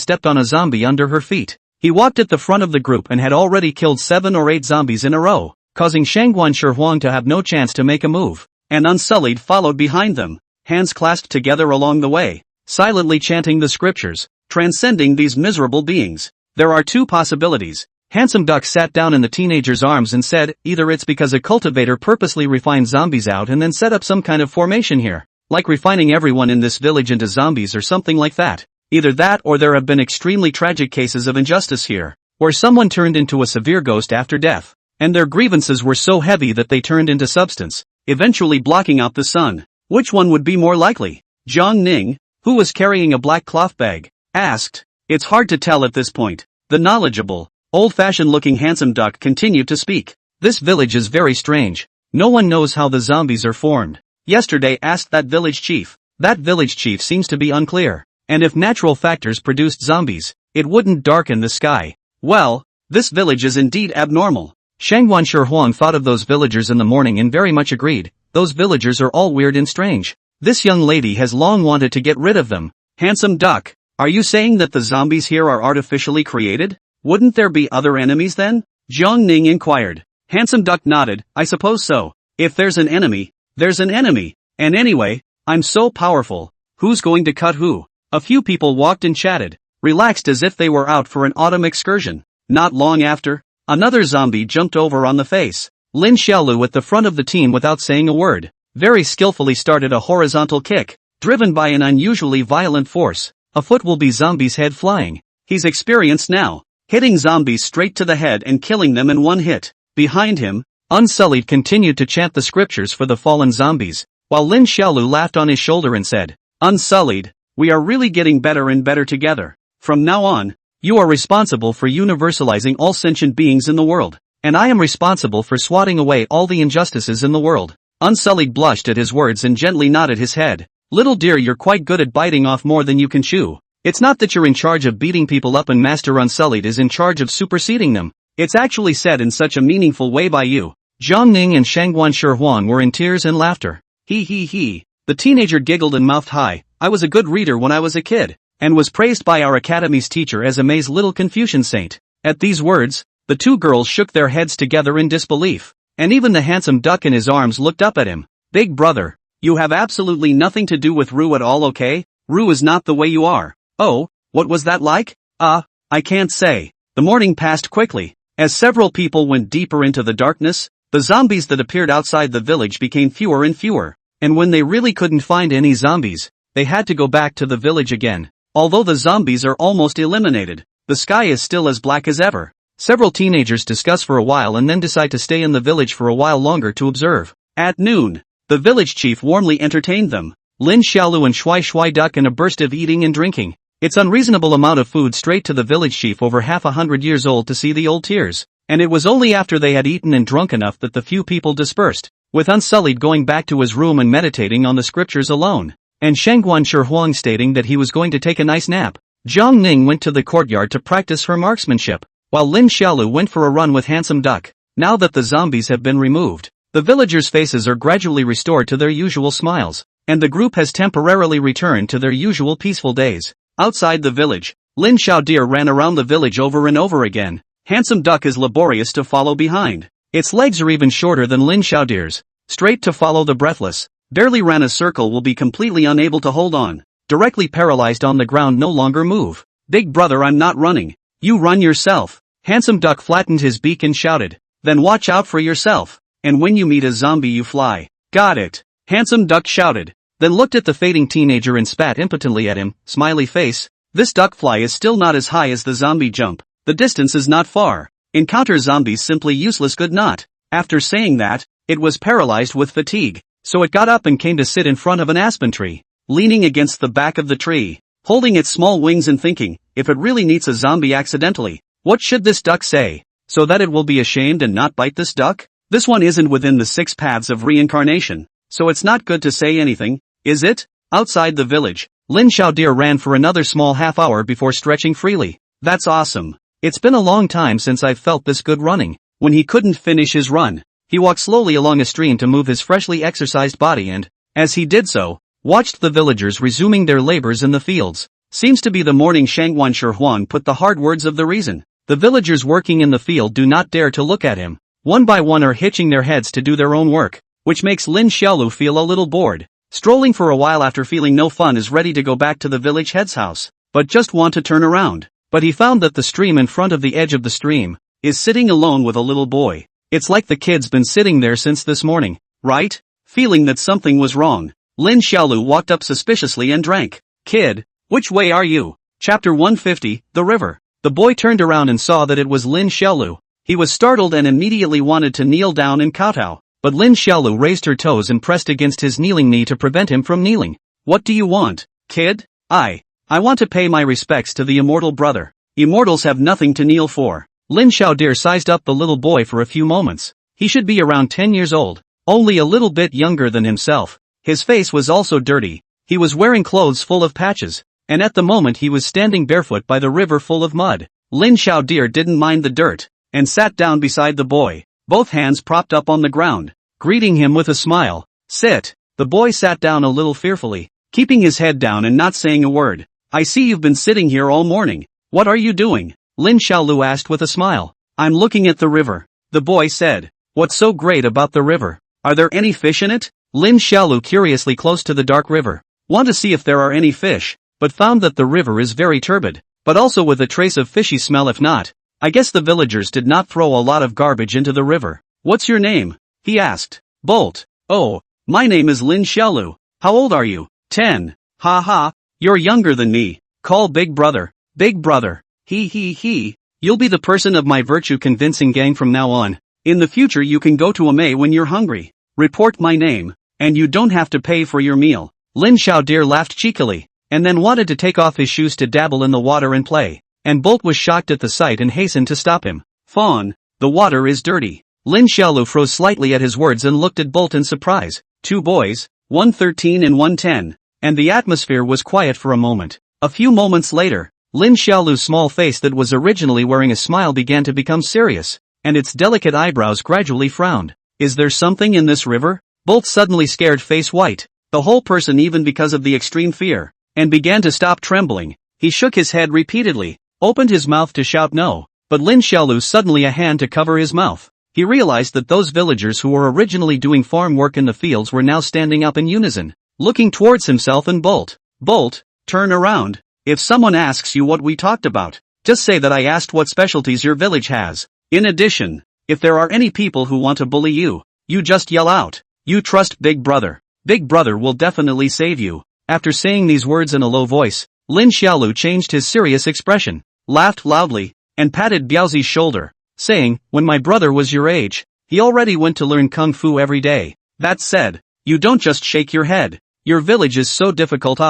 stepped on a zombie under her feet. He walked at the front of the group and had already killed 7 or 8 zombies in a row, causing Shangwan Shi Huang to have no chance to make a move. And Unsullied followed behind them, hands clasped together along the way, silently chanting the scriptures, transcending these miserable beings. There are 2 possibilities. Handsome Duck sat down in the teenager's arms and said, either it's because a cultivator purposely refined zombies out and then set up some kind of formation here, like refining everyone in this village into zombies or something like that. Either that or there have been extremely tragic cases of injustice here, where someone turned into a severe ghost after death, and their grievances were so heavy that they turned into substance, eventually blocking out the sun. Which one would be more likely? Jiang Ning, who was carrying a black cloth bag, asked. It's hard to tell at this point. The knowledgeable, old-fashioned looking Handsome Duck continued to speak. This village is very strange. No one knows how the zombies are formed. Yesterday asked that village chief. That village chief seems to be unclear. And if natural factors produced zombies, it wouldn't darken the sky. Well, this village is indeed abnormal. Shangwan Shi Huang thought of those villagers in the morning and very much agreed. Those villagers are all weird and strange. This young lady has long wanted to get rid of them. Handsome Duck, Are you saying that the zombies here are artificially created? Wouldn't there be other enemies then? Jiang Ning inquired. Handsome Duck nodded, I suppose so. If there's an enemy, there's an enemy. And anyway, I'm so powerful. Who's going to cut who? A few people walked and chatted, relaxed as if they were out for an autumn excursion. Not long after, another zombie jumped over on the face. Lin Xiaolu at the front of the team without saying a word, very skillfully started a horizontal kick, driven by an unusually violent force. A foot will be zombie's head flying. He's experienced now, hitting zombies straight to the head and killing them in one hit. Behind him, Unsullied continued to chant the scriptures for the fallen zombies, while Lin Xiaolu laughed on his shoulder and said, Unsullied, we are really getting better and better together. From now on, you are responsible for universalizing all sentient beings in the world, and I am responsible for swatting away all the injustices in the world. Unsullied blushed at his words and gently nodded his head. Little dear, you're quite good at biting off more than you can chew. It's not that you're in charge of beating people up and Master Unsullied is in charge of superseding them. It's actually said in such a meaningful way by you. Jiang Ning and Shangguan Shihuan were in tears and laughter. He. The teenager giggled and mouthed high, I was a good reader when I was a kid, and was praised by our academy's teacher as a amazed little Confucian saint. At these words, the two girls shook their heads together in disbelief, and even the handsome duck in his arms looked up at him. Big brother, you have absolutely nothing to do with Rue at all, okay? Rue is not the way you are. Oh, what was that like? I can't say. The morning passed quickly. As several people went deeper into the darkness, the zombies that appeared outside the village became fewer and fewer, and when they really couldn't find any zombies, they had to go back to the village again. Although the zombies are almost eliminated, the sky is still as black as ever. Several teenagers discuss for a while and then decide to stay in the village for a while longer to observe. At noon, the village chief warmly entertained them. Lin Xiaolu and Shui Duck in a burst of eating and drinking. It's unreasonable amount of food straight to the village chief over half 100 years old to see the old tears. And it was only after they had eaten and drunk enough that the few people dispersed, with Unsullied going back to his room and meditating on the scriptures alone, and Shangguan Shihuang stating that he was going to take a nice nap. Jiang Ning went to the courtyard to practice her marksmanship, while Lin Xiaolu went for a run with Handsome Duck. Now that the zombies have been removed, the villagers' faces are gradually restored to their usual smiles, and the group has temporarily returned to their usual peaceful days. Outside the village, Lin Xiaodir ran around the village over and over again. Handsome Duck is laborious to follow behind. Its legs are even shorter than Lin Xiaodir's. Straight to follow the breathless. Barely ran a circle will be completely unable to hold on. Directly paralyzed on the ground, no longer move. Big brother, I'm not running. You run yourself. Handsome Duck flattened his beak and shouted. Then watch out for yourself. And when you meet a zombie you fly. Got it. Handsome Duck shouted. Then looked at the fading teenager and spat impotently at him, smiley face. This duck fly is still not as high as the zombie jump. The distance is not far. Encounter zombies simply useless, could not. After saying that, it was paralyzed with fatigue, so it got up and came to sit in front of an aspen tree, leaning against the back of the tree, holding its small wings and thinking, if it really meets a zombie accidentally, what should this duck say? So that it will be ashamed and not bite this duck? This one isn't within the 6 paths of reincarnation, so it's not good to say anything, is it? Outside the village, Lin Xiaodir ran for another small half hour before stretching freely. That's awesome. It's been a long time since I've felt this good running. When he couldn't finish his run, he walked slowly along a stream to move his freshly exercised body and, as he did so, watched the villagers resuming their labors in the fields. Seems to be the morning. Shangguan Shihuan put the hard words of the reason. The villagers working in the field do not dare to look at him. One by one are hitching their heads to do their own work, which makes Lin Xiaolu feel a little bored. Strolling for a while after feeling no fun is ready to go back to the village head's house, but just want to turn around. But he found that the stream in front of the edge of the stream is sitting alone with a little boy. It's like the kid's been sitting there since this morning, right? Feeling that something was wrong, Lin Xiaolu walked up suspiciously and drank. Kid, which way are you? Chapter 150, The River. The boy turned around and saw that it was Lin Xiaolu. He was startled and immediately wanted to kneel down and kowtow, but Lin Xiaolu raised her toes and pressed against his kneeling knee to prevent him from kneeling. What do you want, kid? I want to pay my respects to the immortal brother. Immortals have nothing to kneel for. Lin Xiaodir sized up the little boy for a few moments. He should be around 10 years old, only a little bit younger than himself. His face was also dirty. He was wearing clothes full of patches, and at the moment he was standing barefoot by the river full of mud. Lin Xiaodir didn't mind the dirt, and sat down beside the boy, both hands propped up on the ground, greeting him with a smile. Sit. The boy sat down a little fearfully, keeping his head down and not saying a word. I see you've been sitting here all morning. What are you doing? Lin Xiaolu asked with a smile. I'm looking at the river, the boy said. What's so great about the river? Are there any fish in it? Lin Xiaolu curiously close to the dark river. Want to see if there are any fish, but found that the river is very turbid, but also with a trace of fishy smell if not. I guess the villagers did not throw a lot of garbage into the river. What's your name? He asked. Bolt. Oh, my name is Lin Xiaolu. How old are you? 10. Ha ha, you're younger than me. Call big brother. Big brother. He. You'll be the person of my virtue convincing gang from now on. In the future you can go to Ame when you're hungry. Report my name, and you don't have to pay for your meal. Lin Xiaodir laughed cheekily, and then wanted to take off his shoes to dabble in the water and play. And Bolt was shocked at the sight and hastened to stop him. Fawn, the water is dirty. Lin Xiaolu froze slightly at his words and looked at Bolt in surprise. Two boys, one 13 and one 10, and the atmosphere was quiet for a moment. A few moments later, Lin Xiaolu's small face that was originally wearing a smile began to become serious, and its delicate eyebrows gradually frowned. Is there something in this river? Bolt suddenly scared face white, the whole person even because of the extreme fear, and began to stop trembling. He shook his head repeatedly, opened his mouth to shout no, but Lin Xiaolu suddenly a hand to cover his mouth. He realized that those villagers who were originally doing farm work in the fields were now standing up in unison, looking towards himself and Bolt. Bolt, turn around. If someone asks you what we talked about, just say that I asked what specialties your village has. In addition, if there are any people who want to bully you, you just yell out. You trust Big Brother. Big Brother will definitely save you. After saying these words in a low voice, Lin Xiaolu changed his serious expression, laughed loudly, and patted Biaozi's shoulder, saying, when my brother was your age, he already went to learn Kung Fu every day. That said, you don't just shake your head. Your village is so difficult.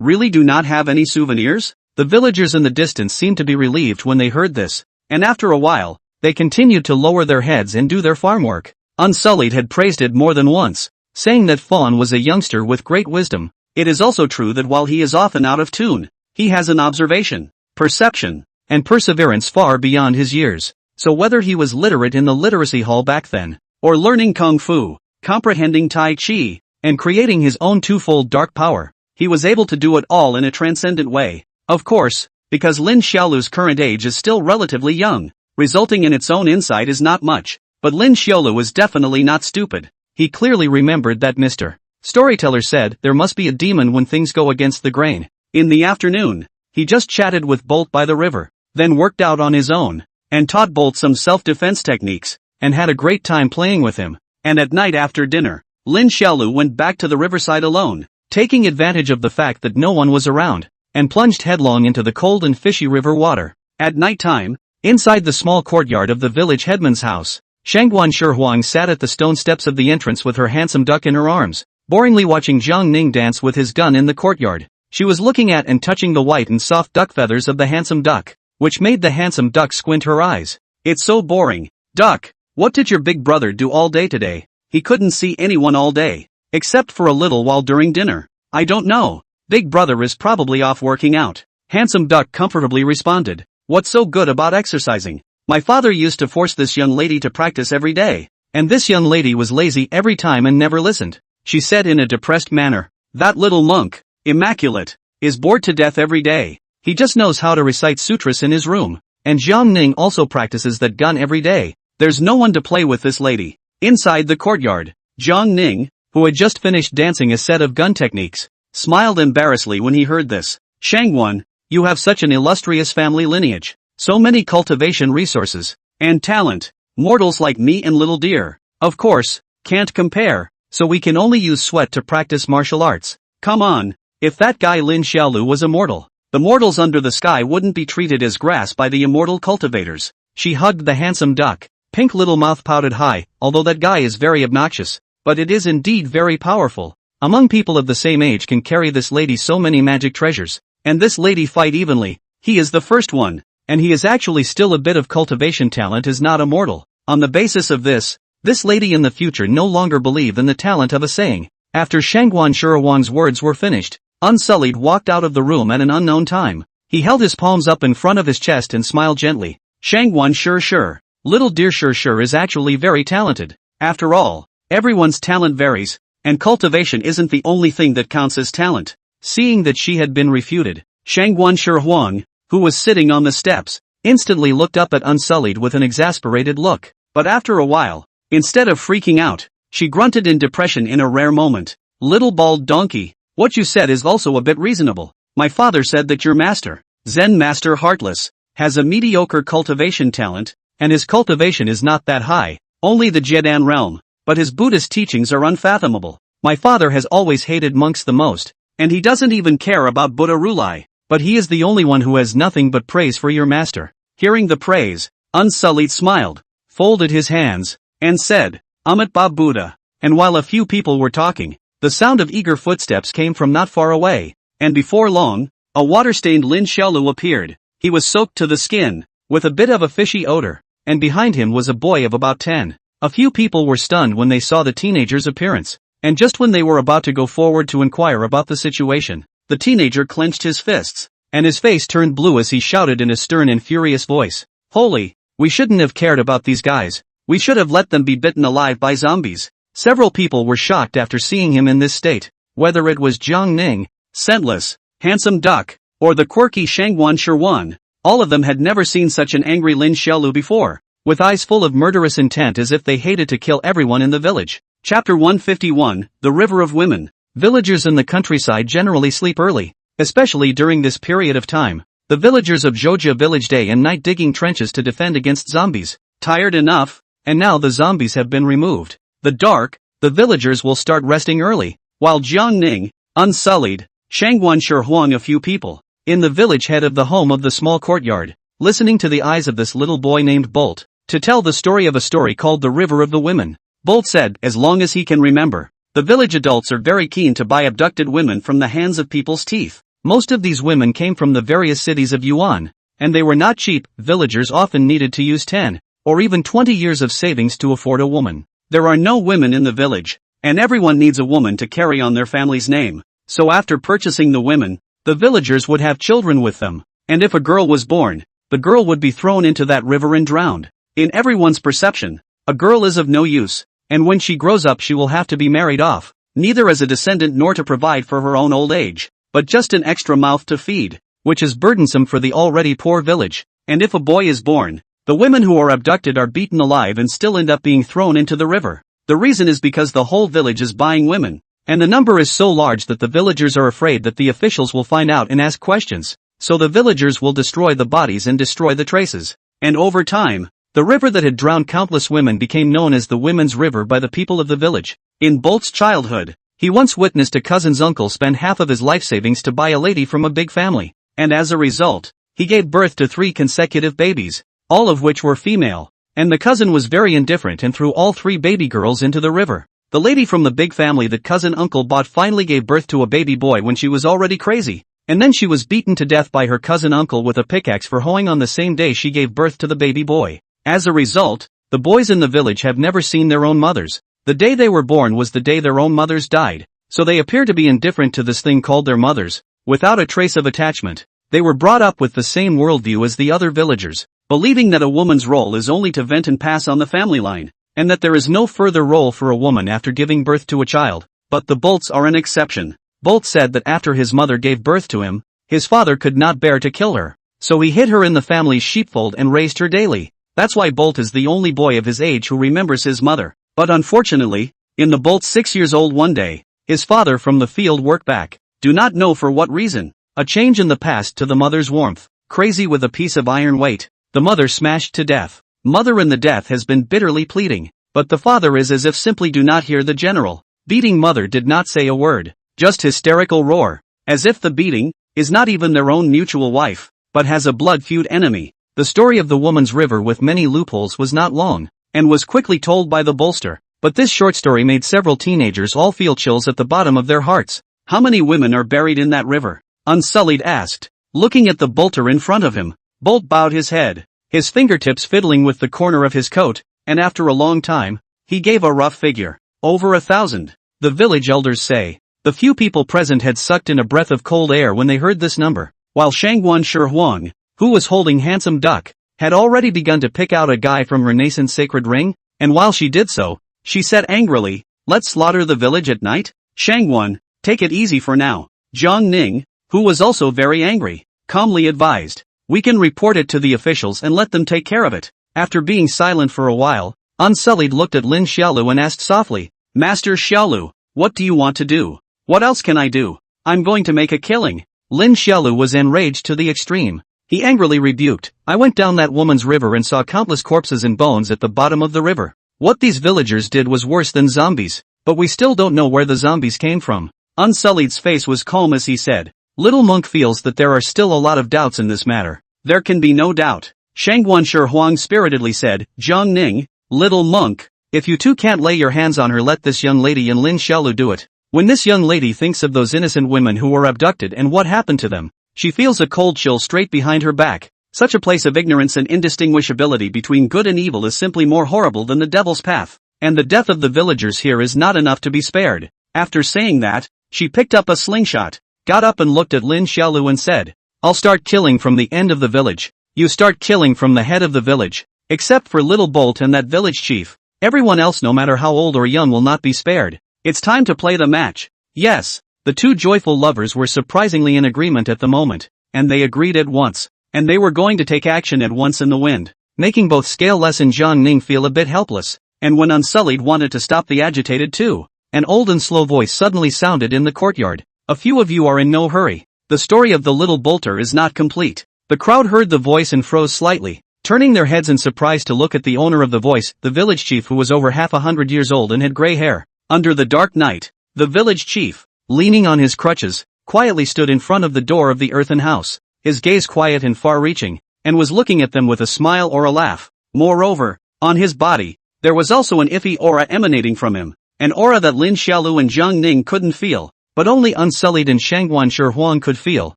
Really do not have any souvenirs? The villagers in the distance seemed to be relieved when they heard this, and after a while, they continued to lower their heads and do their farm work. Unsullied had praised it more than once, saying that Fawn was a youngster with great wisdom. It is also true that while he is often out of tune, he has an observation, perception, and perseverance far beyond his years. So whether he was literate in the literacy hall back then, or learning Kung Fu, comprehending Tai Chi, and creating his own twofold dark power, he was able to do it all in a transcendent way. Of course, because Lin Xiaolu's current age is still relatively young, resulting in its own insight is not much, but Lin Xiaolu was definitely not stupid. He clearly remembered that Mr. Storyteller said there must be a demon when things go against the grain. In the afternoon, he just chatted with Bolt by the river, then worked out on his own, and taught Bolt some self-defense techniques, and had a great time playing with him. And at night after dinner, Lin Xiaolu went back to the riverside alone, taking advantage of the fact that no one was around, and plunged headlong into the cold and fishy river water. At night time, inside the small courtyard of the village headman's house, Shangguan Shihuang sat at the stone steps of the entrance with her handsome duck in her arms, boringly watching Jiang Ning dance with his gun in the courtyard. She was looking at and touching the white and soft duck feathers of the handsome duck, which made the handsome duck squint her eyes. It's so boring. Duck, what did your big brother do all day today? He couldn't see anyone all day, except for a little while during dinner. I don't know. Big brother is probably off working out. Handsome duck comfortably responded. What's so good about exercising? My father used to force this young lady to practice every day, and this young lady was lazy every time and never listened. She said in a depressed manner, that little monk, immaculate, is bored to death every day. He just knows how to recite sutras in his room, and Jiang Ning also practices that gun every day. There's no one to play with this lady. Inside the courtyard, Jiang Ning, who had just finished dancing a set of gun techniques, smiled embarrassedly when he heard this. Shangguan, you have such an illustrious family lineage, so many cultivation resources, and talent. Mortals like me and little dear, of course, can't compare, so we can only use sweat to practice martial arts. Come on, if that guy Lin Xiaolu was immortal, the mortals under the sky wouldn't be treated as grass by the immortal cultivators. She hugged the handsome duck, pink little mouth pouted high, although that guy is very obnoxious, but it is indeed very powerful. Among people of the same age can carry this lady so many magic treasures, and this lady fight evenly. He is the first one, and he is actually still a bit of cultivation talent is not immortal. On the basis of this lady in the future no longer believe in the talent of a saying. After Shangguan Shihuang's words were finished, Unsullied walked out of the room at an unknown time. He held his palms up in front of his chest and smiled gently. Shangguan sure. Little dear sure is actually very talented. After all, everyone's talent varies, and cultivation isn't the only thing that counts as talent. Seeing that she had been refuted, Shangguan Shi, who was sitting on the steps, instantly looked up at Unsullied with an exasperated look. But after a while, instead of freaking out, she grunted in depression in a rare moment. Little bald donkey, what you said is also a bit reasonable. My father said that your master, Zen Master Heartless, has a mediocre cultivation talent, and his cultivation is not that high, only the Jedan realm, but his Buddhist teachings are unfathomable. My father has always hated monks the most, and he doesn't even care about Buddha Rulai, but he is the only one who has nothing but praise for your master. Hearing the praise, Unsullied smiled, folded his hands, and said, Amit Ba Buddha. And while a few people were talking, the sound of eager footsteps came from not far away, and before long, a water-stained Lin Xiaolu appeared. He was soaked to the skin, with a bit of a fishy odor, and behind him was a boy of about 10. A few people were stunned when they saw the teenager's appearance, and just when they were about to go forward to inquire about the situation, the teenager clenched his fists, and his face turned blue as he shouted in a stern and furious voice, Holy, we shouldn't have cared about these guys, we should have let them be bitten alive by zombies. Several people were shocked after seeing him in this state, whether it was Jiang Ning, Scentless, Handsome Duck, or the quirky Shangguan Shi, all of them had never seen such an angry Lin Xiaolu before, with eyes full of murderous intent as if they hated to kill everyone in the village. Chapter 151, The River of Women. Villagers in the countryside generally sleep early, especially during this period of time. The villagers of Zhoujia village day and night digging trenches to defend against zombies. Tired enough, and now the zombies have been removed. The villagers will start resting early, while Jiang Ning, Unsullied, Shangguan Shi, a few people, in the village head of the home of the small courtyard, listening to the eyes of this little boy named Bolt, to tell the story of a story called The River of the Women. Bolt said, as long as he can remember, the village adults are very keen to buy abducted women from the hands of people's teeth. Most of these women came from the various cities of Yuan, and they were not cheap. Villagers often needed to use 10, or even 20 years of savings to afford a woman. There are no women in the village, and everyone needs a woman to carry on their family's name. So after purchasing the women, the villagers would have children with them, and if a girl was born, the girl would be thrown into that river and drowned. In everyone's perception, a girl is of no use, and when she grows up she will have to be married off, neither as a descendant nor to provide for her own old age, but just an extra mouth to feed, which is burdensome for the already poor village. And if a boy is born, the women who are abducted are beaten alive and still end up being thrown into the river. The reason is because the whole village is buying women, and the number is so large that the villagers are afraid that the officials will find out and ask questions, so the villagers will destroy the bodies and destroy the traces. And over time, the river that had drowned countless women became known as the Women's River by the people of the village. In Bolt's childhood, he once witnessed a cousin's uncle spend half of his life savings to buy a lady from a big family, and as a result, he gave birth to 3 consecutive babies, all of which were female, and the cousin was very indifferent and threw all 3 baby girls into the river. The lady from the big family that cousin uncle bought finally gave birth to a baby boy when she was already crazy, and then she was beaten to death by her cousin uncle with a pickaxe for hoeing on the same day she gave birth to the baby boy. As a result, the boys in the village have never seen their own mothers. The day they were born was the day their own mothers died, so they appear to be indifferent to this thing called their mothers, without a trace of attachment. They were brought up with the same worldview as the other villagers, believing that a woman's role is only to vent and pass on the family line, and that there is no further role for a woman after giving birth to a child. But the Bolts are an exception. Bolt said that after his mother gave birth to him, his father could not bear to kill her, so he hid her in the family's sheepfold and raised her daily. That's why Bolt is the only boy of his age who remembers his mother. But unfortunately, in the Bolt 6 years old one day, his father from the field worked back, do not know for what reason, a change in the past to the mother's warmth, crazy with a piece of iron weight, the mother smashed to death. Mother in the death has been bitterly pleading, but the father is as if simply do not hear the general. Beating mother did not say a word, just hysterical roar, as if the beating is not even their own mutual wife, but has a blood feud enemy. The story of the woman's river with many loopholes was not long, and was quickly told by the bolster, but this short story made several teenagers all feel chills at the bottom of their hearts. How many women are buried in that river? Unsullied asked, looking at the bolter in front of him. Bolt bowed his head, his fingertips fiddling with the corner of his coat, and after a long time, he gave a rough figure. Over 1,000. The village elders say. The few people present had sucked in a breath of cold air when they heard this number, while Shangguan Shi, who was holding Handsome Duck, had already begun to pick out a guy from Renaissance Sacred Ring, and while she did so, she said angrily, let's slaughter the village at night? Shangguan, take it easy for now. Jiang Ning, who was also very angry, calmly advised, "We can report it to the officials and let them take care of it." After being silent for a while, Unsullied looked at Lin Xiaolu and asked softly, "Master Xiaolu, what do you want to do? What else can I do? I'm going to make a killing." Lin Xiaolu was enraged to the extreme. He angrily rebuked, "I went down that woman's river and saw countless corpses and bones at the bottom of the river. What these villagers did was worse than zombies, but we still don't know where the zombies came from." Unsullied's face was calm as he said, "Little Monk feels that there are still a lot of doubts in this matter." "There can be no doubt," Shangguanshi Huang spiritedly said. "Jiang Ning, Little Monk, if you two can't lay your hands on her, let this young lady and Lin Xiaolu do it. When this young lady thinks of those innocent women who were abducted and what happened to them, she feels a cold chill straight behind her back. Such a place of ignorance and indistinguishability between good and evil is simply more horrible than the devil's path, and the death of the villagers here is not enough to be spared." After saying that, she picked up a slingshot, got up and looked at Lin Xiaolu and said, "I'll start killing from the end of the village. You start killing from the head of the village. Except for Little Bolt and that village chief. Everyone else, no matter how old or young, will not be spared. It's time to play the match." Yes, the two joyful lovers were surprisingly in agreement at the moment, and they agreed at once, and they were going to take action at once in the wind, making both Scaleless and Jiang Ning feel a bit helpless. And when Unsullied wanted to stop the agitated two, an old and slow voice suddenly sounded in the courtyard. "A few of you are in no hurry. The story of the little bolter is not complete." The crowd heard the voice and froze slightly, turning their heads in surprise to look at the owner of the voice, the village chief, who was over 100 years old and had gray hair. Under the dark night, the village chief, leaning on his crutches, quietly stood in front of the door of the earthen house, his gaze quiet and far-reaching, and was looking at them with a smile or a laugh. Moreover, on his body, there was also an iffy aura emanating from him, an aura that Lin Xiaolu and Jiang Ning couldn't feel, but only Unsullied and Shangguanshi Huang could feel,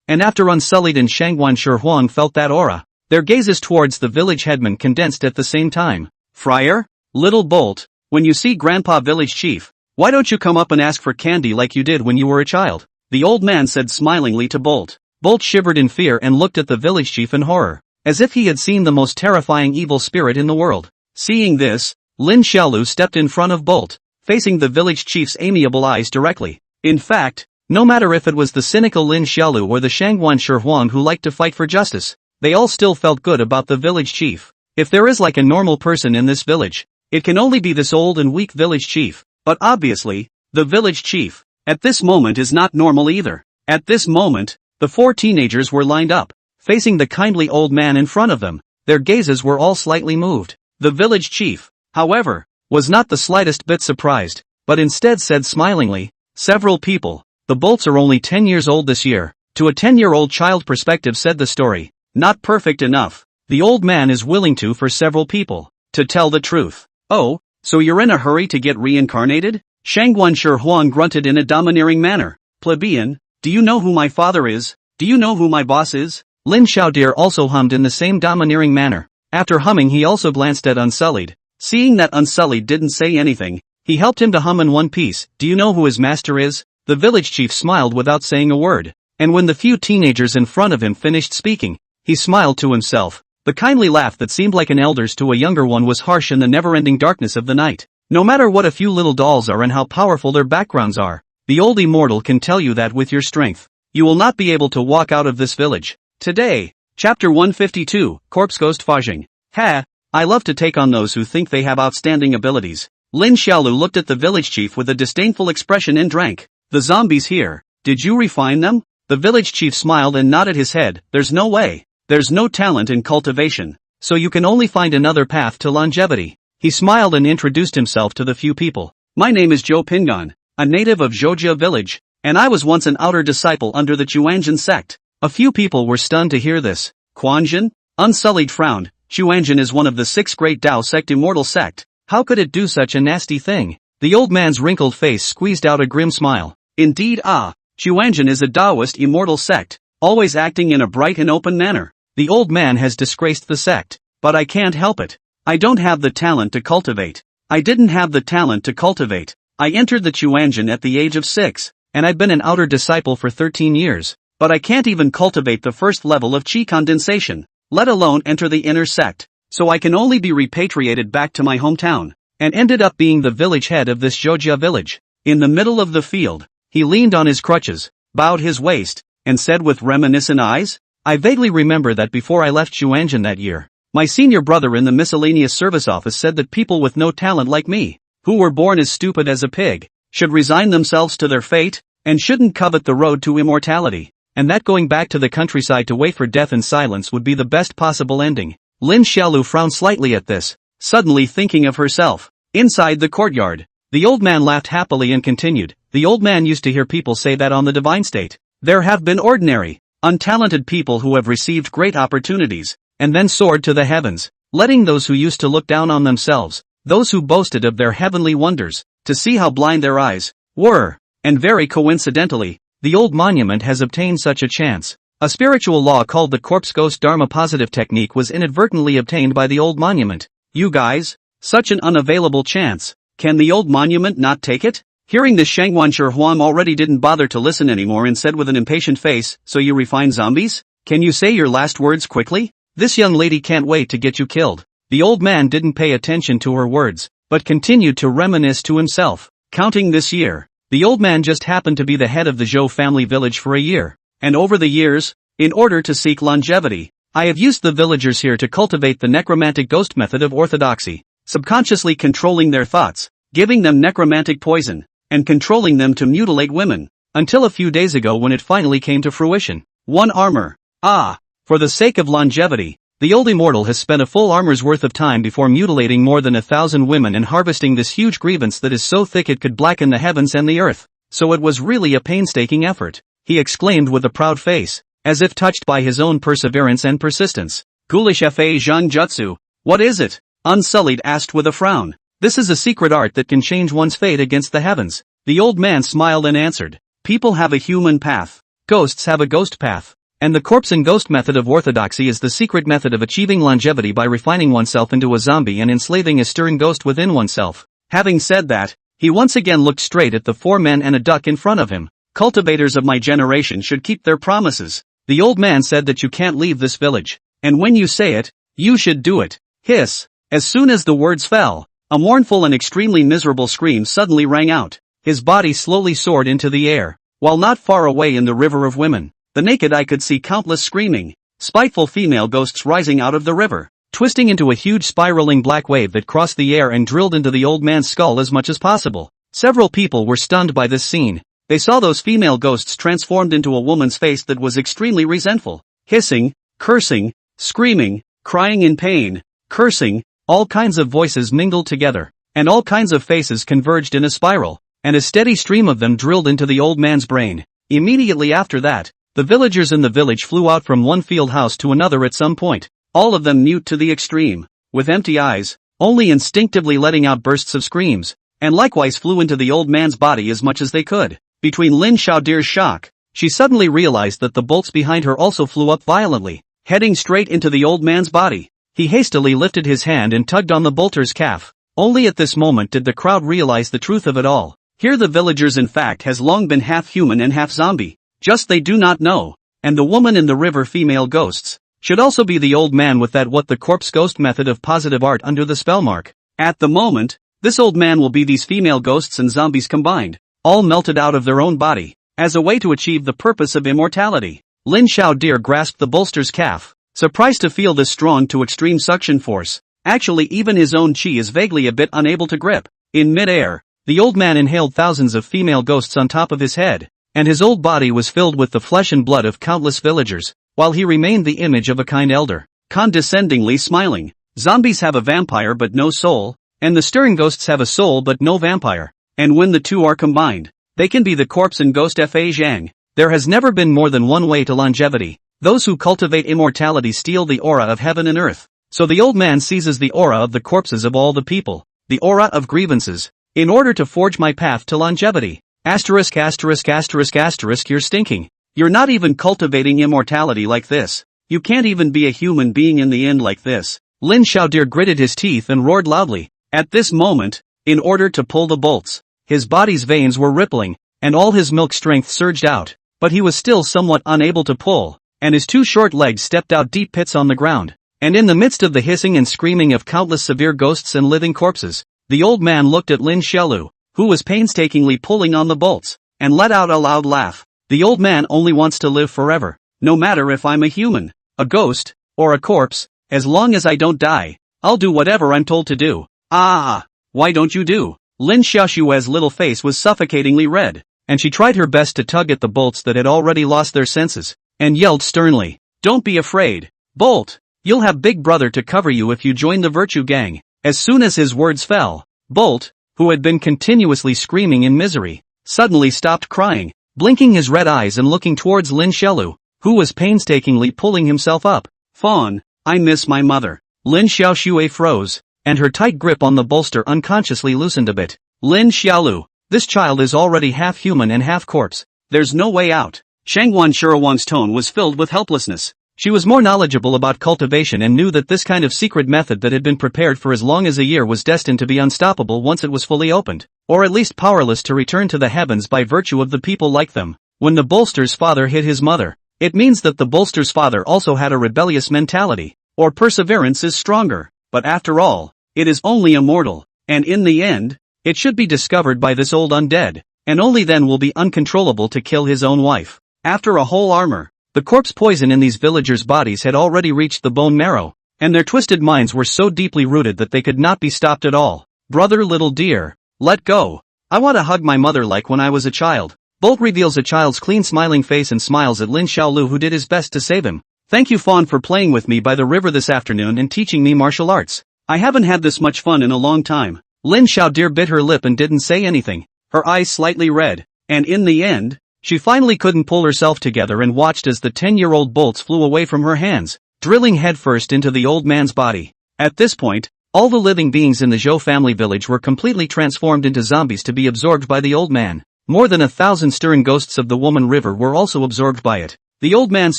and after Unsullied and Shangguanshi Huang felt that aura, their gazes towards the village headman condensed at the same time. "Friar, Little Bolt, when you see Grandpa Village Chief, why don't you come up and ask for candy like you did when you were a child?" the old man said smilingly to Bolt. Bolt shivered in fear and looked at the village chief in horror, as if he had seen the most terrifying evil spirit in the world. Seeing this, Lin Xiaolu stepped in front of Bolt, facing the village chief's amiable eyes directly. In fact, no matter if it was the cynical Lin Xiaolu or the Shangguanshi Huang who liked to fight for justice, they all still felt good about the village chief. If there is like a normal person in this village, it can only be this old and weak village chief. But obviously, the village chief, at this moment, is not normal either. At this moment, the four teenagers were lined up, facing the kindly old man in front of them. Their gazes were all slightly moved. The village chief, however, was not the slightest bit surprised, but instead said smilingly, "Several people, the Bolts are only 10 years old this year." To a 10-year-old child perspective, said the story. Not perfect enough. The old man is willing to for several people. To tell the truth. "Oh, so you're in a hurry to get reincarnated?" Shangguanshi Huang grunted in a domineering manner. "Plebeian, do you know who my father is? Do you know who my boss is?" Lin Xiaodir also hummed in the same domineering manner. After humming, he also glanced at Unsullied. Seeing that Unsullied didn't say anything, he helped him to hum in one piece. "Do you know who his master is?" The village chief smiled without saying a word, and when the few teenagers in front of him finished speaking, he smiled to himself. The kindly laugh that seemed like an elder's to a younger one was harsh in the never-ending darkness of the night. No matter what a few little dolls are and how powerful their backgrounds are, the old immortal can tell you that with your strength, you will not be able to walk out of this village. Today, Chapter 152, Corpse Ghost Fajing. "Ha, I love to take on those who think they have outstanding abilities." Lin Xiaolu looked at the village chief with a disdainful expression and drank. "The zombies here, did you refine them?" The village chief smiled and nodded his head. "There's no way. There's no talent in cultivation, so you can only find another path to longevity." He smiled and introduced himself to the few people. "My name is Zhou Pingan, a native of Zhoujia village, and I was once an outer disciple under the Chuanjin sect." A few people were stunned to hear this. "Quanjin?" Unsullied frowned. "Chuanjin is one of the 6 great Dao sect immortal sect. How could it do such a nasty thing?" The old man's wrinkled face squeezed out a grim smile. "Indeed, Chuanjin is a Daoist immortal sect, always acting in a bright and open manner. The old man has disgraced the sect, but I can't help it. I don't have the talent to cultivate. I didn't have the talent to cultivate. I entered the Chuanjin at the age of 6, and I've been an outer disciple for 13 years, but I can't even cultivate the first level of chi condensation, let alone enter the inner sect, so I can only be repatriated back to my hometown, and ended up being the village head of this Zhoujia village." In the middle of the field, he leaned on his crutches, bowed his waist, and said with reminiscent eyes. I vaguely remember that before I left Xuanzhen that year, my senior brother in the miscellaneous service office said that people with no talent like me, who were born as stupid as a pig, should resign themselves to their fate, and shouldn't covet the road to immortality, and that going back to the countryside to wait for death in silence would be the best possible ending. Lin Xiaolu frowned slightly at this, suddenly thinking of herself. Inside the courtyard, the old man laughed happily and continued, the old man used to hear people say that on the divine state, there have been ordinary, untalented people who have received great opportunities, and then soared to the heavens, letting those who used to look down on themselves, those who boasted of their heavenly wonders, to see how blind their eyes were. And very coincidentally, the old monument has obtained such a chance. A spiritual law called the corpse ghost dharma positive technique was inadvertently obtained by the old monument. You guys, such an unavailable chance. Can the old monument not take it? Hearing this, Shangwan Huang already didn't bother to listen anymore and said with an impatient face, so you refine zombies? Can you say your last words quickly? This young lady can't wait to get you killed. The old man didn't pay attention to her words, but continued to reminisce to himself. Counting this year, the old man just happened to be the head of the Zhou family village for a year. And over the years, in order to seek longevity, I have used the villagers here to cultivate the necromantic ghost method of orthodoxy, subconsciously controlling their thoughts, giving them necromantic poison, and controlling them to mutilate women, until a few days ago when it finally came to fruition. 1 armor. Ah, for the sake of longevity, the old immortal has spent a full armor's worth of time before mutilating more than 1,000 women and harvesting this huge grievance that is so thick it could blacken the heavens and the earth. So it was really a painstaking effort, he exclaimed with a proud face, as if touched by his own perseverance and persistence. Ghoulish fa zhang jutsu. What is it? Unsullied asked with a frown. This is a secret art that can change one's fate against the heavens. The old man smiled and answered. People have a human path. Ghosts have a ghost path. And the corpse and ghost method of orthodoxy is the secret method of achieving longevity by refining oneself into a zombie and enslaving a stirring ghost within oneself. Having said that, he once again looked straight at the 4 men and a duck in front of him. Cultivators of my generation should keep their promises. The old man said that you can't leave this village. And when you say it, you should do it. Hiss. As soon as the words fell, a mournful and extremely miserable scream suddenly rang out. His body slowly soared into the air, while not far away in the river of women, the naked eye could see countless screaming, spiteful female ghosts rising out of the river, twisting into a huge spiraling black wave that crossed the air and drilled into the old man's skull as much as possible. Several people were stunned by this scene. They saw those female ghosts transformed into a woman's face that was extremely resentful, hissing, cursing, screaming, crying in pain, cursing, all kinds of voices mingled together, and all kinds of faces converged in a spiral, and a steady stream of them drilled into the old man's brain. Immediately after that, the villagers in the village flew out from one field house to another at some point, all of them mute to the extreme, with empty eyes, only instinctively letting out bursts of screams, and likewise flew into the old man's body as much as they could. Between Lin Xiaodir's shock, she suddenly realized that the bolts behind her also flew up violently, heading straight into the old man's body. He hastily lifted his hand and tugged on the bolter's calf. Only at this moment did the crowd realize the truth of it all. Here the villagers in fact has long been half human and half zombie, just they do not know, and the woman in the river female ghosts, should also be the old man with that what the corpse ghost method of positive art under the spell mark. At the moment, this old man will be these female ghosts and zombies combined, all melted out of their own body, as a way to achieve the purpose of immortality. Lin Xiaodir grasped the bolster's calf, surprised to feel this strong to extreme suction force. Actually even his own chi is vaguely a bit unable to grip. In mid-air, the old man inhaled thousands of female ghosts on top of his head, and his old body was filled with the flesh and blood of countless villagers, while he remained the image of a kind elder, condescendingly smiling. Zombies have a vampire but no soul, and the stirring ghosts have a soul but no vampire. And when the two are combined, they can be the corpse and ghost fa zhang. There has never been more than one way to longevity. Those who cultivate immortality steal the aura of heaven and earth. So the old man seizes the aura of the corpses of all the people, the aura of grievances, in order to forge my path to longevity. Asterisk asterisk asterisk asterisk you're stinking. You're not even cultivating immortality like this. You can't even be a human being in the end like this. Lin Xiaodir gritted his teeth and roared loudly. At this moment, in order to pull the bolts, his body's veins were rippling, and all his milk strength surged out, but he was still somewhat unable to pull, and his 2 short legs stepped out deep pits on the ground. And in the midst of the hissing and screaming of countless severe ghosts and living corpses, the old man looked at Lin Xiaolu, who was painstakingly pulling on the bolts, and let out a loud laugh. The old man only wants to live forever. No matter if I'm a human, a ghost, or a corpse, as long as I don't die, I'll do whatever I'm told to do. Ah! Why don't you do? Lin Xiaoshui's little face was suffocatingly red, and she tried her best to tug at the bolts that had already lost their senses, and yelled sternly, "Don't be afraid, Bolt! You'll have Big Brother to cover you if you join the Virtue Gang." As soon as his words fell, Bolt, who had been continuously screaming in misery, suddenly stopped crying, blinking his red eyes and looking towards Lin Xiaolu, who was painstakingly pulling himself up. "Fawn, I miss my mother." Lin Xiaoshui froze, and her tight grip on the bolster unconsciously loosened a bit. "Lin Xiaolu, this child is already half human and half corpse. There's no way out." Shangwan Shurawang's tone was filled with helplessness. She was more knowledgeable about cultivation and knew that this kind of secret method that had been prepared for as long as a year was destined to be unstoppable once it was fully opened, or at least powerless to return to the heavens by virtue of the people like them. When the bolster's father hit his mother, it means that the bolster's father also had a rebellious mentality, or perseverance is stronger, but after all, it is only a mortal, and in the end, it should be discovered by this old undead, and only then will be uncontrollable to kill his own wife. After a whole armor, the corpse poison in these villagers' bodies had already reached the bone marrow, and their twisted minds were so deeply rooted that they could not be stopped at all. "Brother little dear, let go. I want to hug my mother like when I was a child." Bolt reveals a child's clean smiling face and smiles at Lin Xiaolu, who did his best to save him. "Thank you, Fawn, for playing with me by the river this afternoon and teaching me martial arts. I haven't had this much fun in a long time." Lin Xiaodir bit her lip and didn't say anything, her eyes slightly red, and in the end, she finally couldn't pull herself together and watched as the 10-year-old bolts flew away from her hands, drilling headfirst into the old man's body. At this point, all the living beings in the Zhou family village were completely transformed into zombies to be absorbed by the old man. More than 1,000 stern ghosts of the woman river were also absorbed by it. The old man's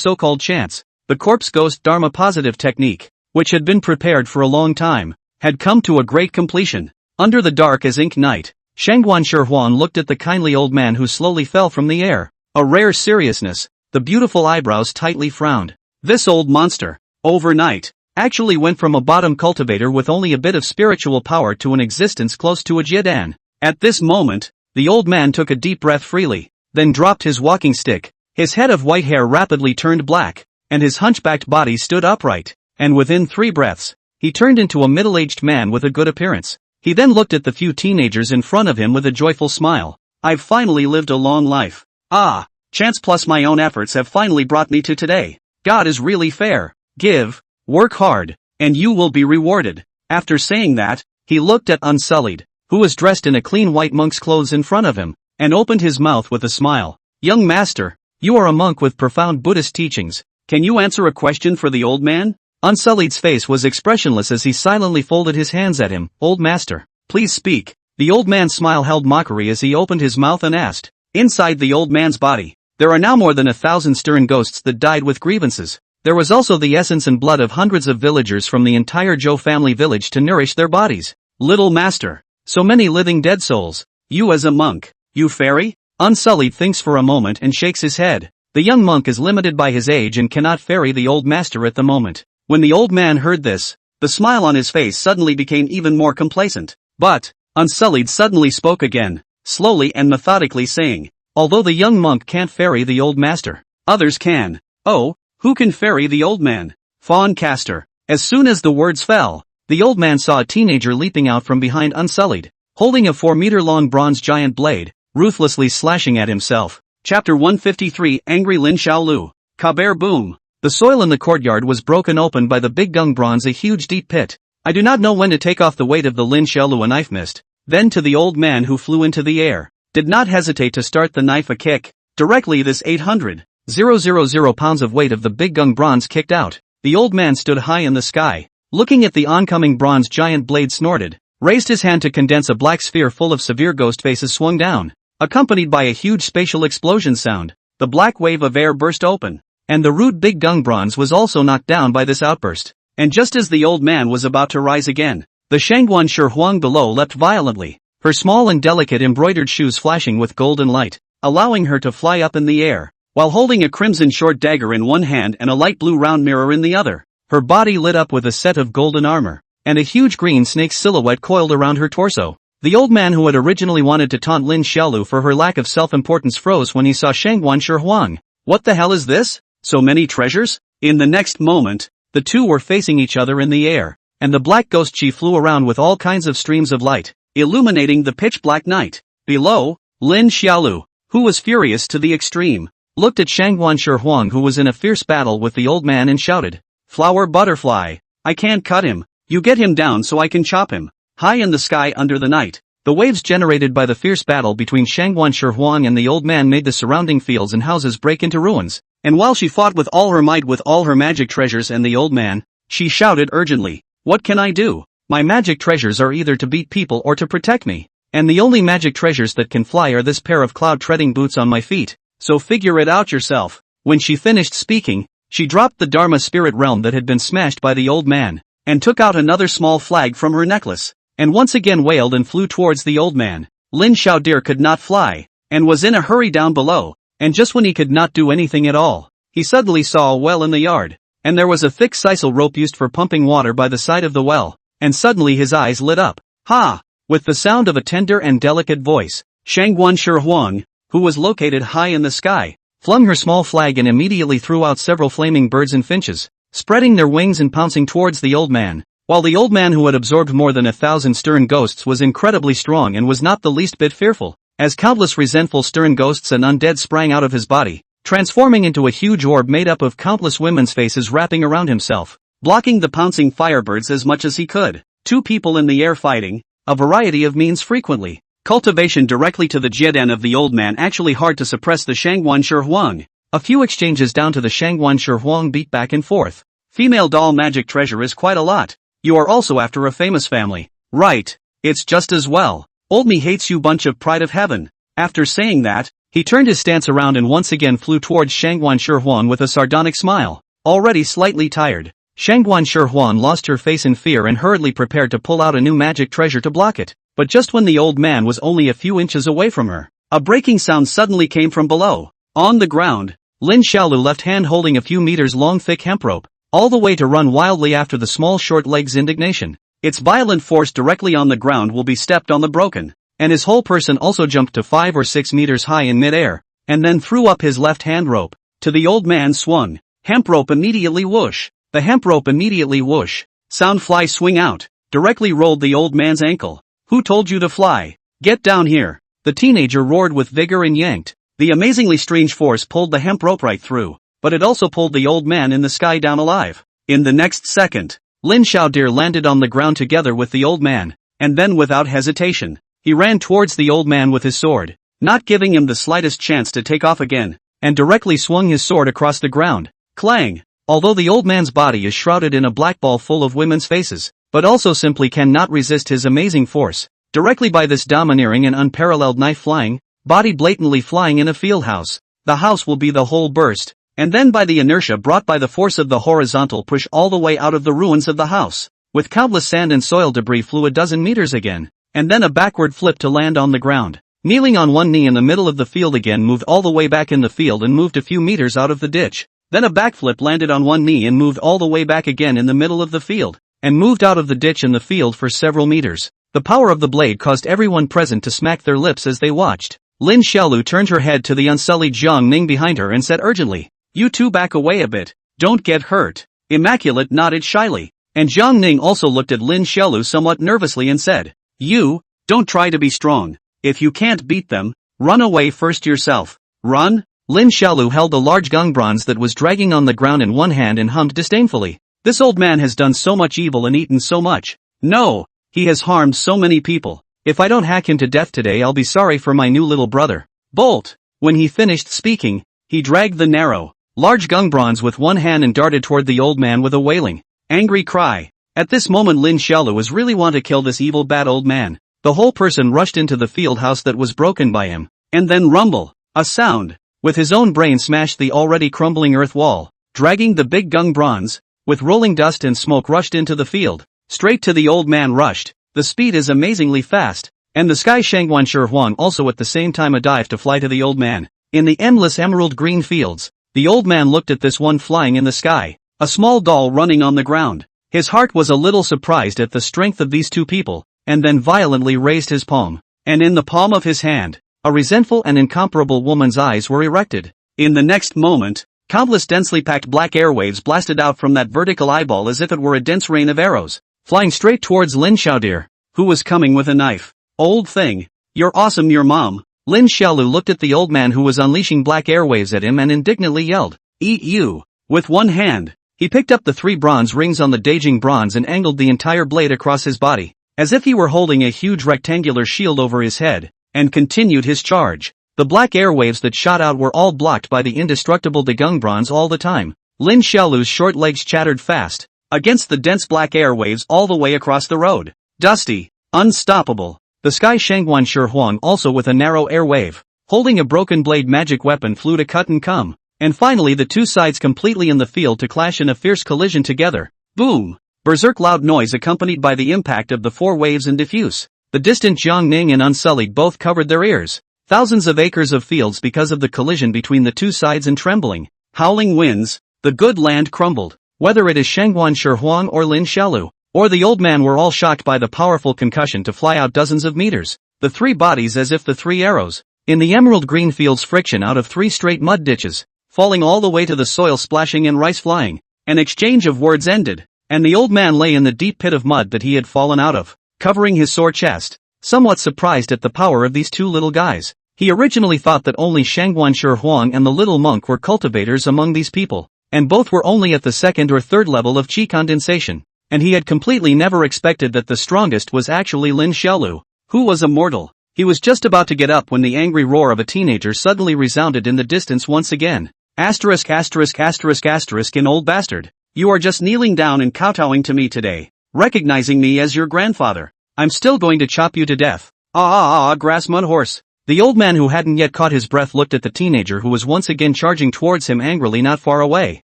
so-called chance, the corpse ghost dharma positive technique, which had been prepared for a long time, had come to a great completion. Under the dark as ink night, Shangguan Shihuan looked at the kindly old man who slowly fell from the air. A rare seriousness, the beautiful eyebrows tightly frowned. This old monster, overnight, actually went from a bottom cultivator with only a bit of spiritual power to an existence close to a Jiedan. At this moment, the old man took a deep breath freely, then dropped his walking stick. His head of white hair rapidly turned black, and his hunchbacked body stood upright, and within 3 breaths, he turned into a middle-aged man with a good appearance. He then looked at the few teenagers in front of him with a joyful smile. "I've finally lived a long life. Ah, chance plus my own efforts have finally brought me to today. God is really fair. Give, work hard, and you will be rewarded." After saying that, he looked at Unsullied, who was dressed in a clean white monk's clothes in front of him, and opened his mouth with a smile. "Young master, you are a monk with profound Buddhist teachings. Can you answer a question for the old man?" Unsullied's face was expressionless as he silently folded his hands at him. "Old master, please speak." The old man's smile held mockery as he opened his mouth and asked. Inside the old man's body, there are now more than 1,000 stern ghosts that died with grievances. There was also the essence and blood of hundreds of villagers from the entire Zhou family village to nourish their bodies. "Little master, so many living dead souls. You as a monk, you fairy?" Unsullied thinks for a moment and shakes his head. The young monk is limited by his age and cannot ferry the old master at the moment. When the old man heard this, the smile on his face suddenly became even more complacent. But, Unsullied suddenly spoke again, slowly and methodically saying, "Although the young monk can't ferry the old master, others can." "Oh, who can ferry the old man?" "Fawn Caster." As soon as the words fell, the old man saw a teenager leaping out from behind Unsullied, holding a 4-meter-long bronze giant blade, ruthlessly slashing at himself. Chapter 153 Angry Lin Xiaolu. Kaber boom. The soil in the courtyard was broken open by the big gung bronze, a huge deep pit. I do not know when to take off the weight of the Lin Xiaolu a knife missed. Then to the old man who flew into the air. Did not hesitate to start the knife a kick. Directly this 800,000 pounds of weight of the big gung bronze kicked out. The old man stood high in the sky, looking at the oncoming bronze giant blade, snorted, raised his hand to condense a black sphere full of severe ghost faces swung down, accompanied by a huge spatial explosion sound. The black wave of air burst open, and the rude big gung bronze was also knocked down by this outburst. And just as the old man was about to rise again, the Shangguan Shihuang below leapt violently, her small and delicate embroidered shoes flashing with golden light, allowing her to fly up in the air, while holding a crimson short dagger in one hand and a light blue round mirror in the other. Her body lit up with a set of golden armor, and a huge green snake silhouette coiled around her torso. The old man who had originally wanted to taunt Lin Xiaolu for her lack of self-importance froze when he saw Shangguan Shi. What the hell is this? So many treasures? In the next moment, the two were facing each other in the air, and the black ghost Qi flew around with all kinds of streams of light, illuminating the pitch-black night. Below, Lin Xiaolu, who was furious to the extreme, looked at Shangguan Shi who was in a fierce battle with the old man and shouted, "Flower butterfly! I can't cut him, you get him down so I can chop him." High in the sky under the night, the waves generated by the fierce battle between Shangguan Shi and the old man made the surrounding fields and houses break into ruins, and while she fought with all her might with all her magic treasures and the old man, she shouted urgently, "What can I do? My magic treasures are either to beat people or to protect me, and the only magic treasures that can fly are this pair of cloud-treading boots on my feet, so figure it out yourself." When she finished speaking, she dropped the Dharma spirit realm that had been smashed by the old man, and took out another small flag from her necklace, and once again wailed and flew towards the old man. Lin Xiaodir could not fly, and was in a hurry down below, and just when he could not do anything at all, he suddenly saw a well in the yard, and there was a thick sisal rope used for pumping water by the side of the well, and suddenly his eyes lit up. "Ha!" With the sound of a tender and delicate voice, Shangguan Shi, who was located high in the sky, flung her small flag and immediately threw out several flaming birds and finches, spreading their wings and pouncing towards the old man. While the old man who had absorbed more than 1,000 stern ghosts was incredibly strong and was not the least bit fearful, as countless resentful stern ghosts and undead sprang out of his body, transforming into a huge orb made up of countless women's faces wrapping around himself, blocking the pouncing firebirds as much as he could. Two people in the air fighting, a variety of means frequently. Cultivation directly to the Jiedan of the old man actually hard to suppress the Shangguan Shi. A few exchanges down to the Shangguan Shi beat back and forth. Female doll magic treasure is quite a lot. You are also after a famous family. Right, it's just as well. Old me hates you bunch of pride of heaven. After saying that, he turned his stance around and once again flew towards Shangguan Shi with a sardonic smile. Already slightly tired, Shangguan Shi lost her face in fear and hurriedly prepared to pull out a new magic treasure to block it. But just when the old man was only a few inches away from her, a breaking sound suddenly came from below. On the ground, Lin Xiaolu left hand holding a few meters long thick hemp rope, all the way to run wildly after the small short leg's indignation. Its violent force directly on the ground will be stepped on the broken, and his whole person also jumped to 5 or 6 meters high in mid-air, and then threw up his left hand rope. To the old man swung. Hemp rope immediately whoosh. The hemp rope immediately whoosh. Sound fly swing out. Directly rolled the old man's ankle. "Who told you to fly? Get down here." The teenager roared with vigor and yanked. The amazingly strange force pulled the hemp rope right through, but it also pulled the old man in the sky down alive. In the next second, Lin Xiaodir landed on the ground together with the old man, and then without hesitation, he ran towards the old man with his sword, not giving him the slightest chance to take off again, and directly swung his sword across the ground. Clang! Although the old man's body is shrouded in a black ball full of women's faces, but also simply cannot resist his amazing force, directly by this domineering and unparalleled knife flying, body blatantly flying in a field house, the house will be the whole burst, and then by the inertia brought by the force of the horizontal push all the way out of the ruins of the house, with countless sand and soil debris flew a dozen meters again, and then a backward flip to land on the ground. Kneeling on one knee in the middle of the field again moved all the way back in the field and moved a few meters out of the ditch, then a backflip landed on one knee and moved all the way back again in the middle of the field, and moved out of the ditch in the field for several meters. The power of the blade caused everyone present to smack their lips as they watched. Lin Xiaolu turned her head to the unsullied Jiang Ning behind her and said urgently, "You two back away a bit, don't get hurt." Immaculate nodded shyly, and Jiang Ning also looked at Lin Xiaolu somewhat nervously and said, "You, don't try to be strong. If you can't beat them, run away first yourself." "Run?" Lin Xiaolu held a large gong bronze that was dragging on the ground in one hand and hummed disdainfully. "This old man has done so much evil and eaten so much. No, he has harmed so many people. If I don't hack him to death today I'll be sorry for my new little brother." Bolt! When he finished speaking, he dragged the narrow, large gong bronze with one hand and darted toward the old man with a wailing, angry cry. At this moment Lin Xiaolu was really want to kill this evil bad old man. The whole person rushed into the field house that was broken by him, and then rumble, a sound, with his own brain smashed the already crumbling earth wall, dragging the big gong bronze, with rolling dust and smoke rushed into the field, straight to the old man rushed. The speed is amazingly fast, and the sky Shangguan Shi also at the same time a dive to fly to the old man. In the endless emerald green fields, the old man looked at this one flying in the sky, a small doll running on the ground. His heart was a little surprised at the strength of these two people, and then violently raised his palm. And in the palm of his hand, a resentful and incomparable woman's eyes were erected. In the next moment, countless densely packed black airwaves blasted out from that vertical eyeball as if it were a dense rain of arrows, flying straight towards Lin Xiaodir, who was coming with a knife. Old thing. You're awesome, your mom. Lin Xiaolu looked at the old man who was unleashing black airwaves at him and indignantly yelled, "Eat you!" With one hand, he picked up the 3 bronze rings on the Daijing bronze and angled the entire blade across his body, as if he were holding a huge rectangular shield over his head, and continued his charge. The black airwaves that shot out were all blocked by the indestructible Dagung bronze all the time. Lin Xiaolu's short legs chattered fast against the dense black airwaves all the way across the road. Dusty, unstoppable. The Sky Shangguan Shi Huang also with a narrow airwave, holding a broken blade magic weapon flew to cut and come. And finally the two sides completely in the field to clash in a fierce collision together. Boom! Berserk loud noise accompanied by the impact of the 4 waves and diffuse. The distant Jiangning and Unsullied both covered their ears. Thousands of acres of fields because of the collision between the two sides and trembling, howling winds, the good land crumbled. Whether it is Shangguan Shi Huang or Lin Xiaolu, or the old man were all shocked by the powerful concussion to fly out dozens of meters. The 3 bodies as if the 3 arrows. In the emerald green fields friction out of 3 straight mud ditches, falling all the way to the soil splashing and rice flying. An exchange of words ended, and the old man lay in the deep pit of mud that he had fallen out of, covering his sore chest, somewhat surprised at the power of these 2 little guys. He originally thought that only Shangguan Shi Huang and the little monk were cultivators among these people, and both were only at the 2nd or 3rd level of qi condensation. And he had completely never expected that the strongest was actually Lin Xiaolu, who was a mortal. He was just about to get up when the angry roar of a teenager suddenly resounded in the distance once again. Asterisk asterisk asterisk asterisk in old bastard. You are just kneeling down and kowtowing to me today, recognizing me as your grandfather. I'm still going to chop you to death. Grass mud horse. The old man who hadn't yet caught his breath looked at the teenager who was once again charging towards him angrily not far away,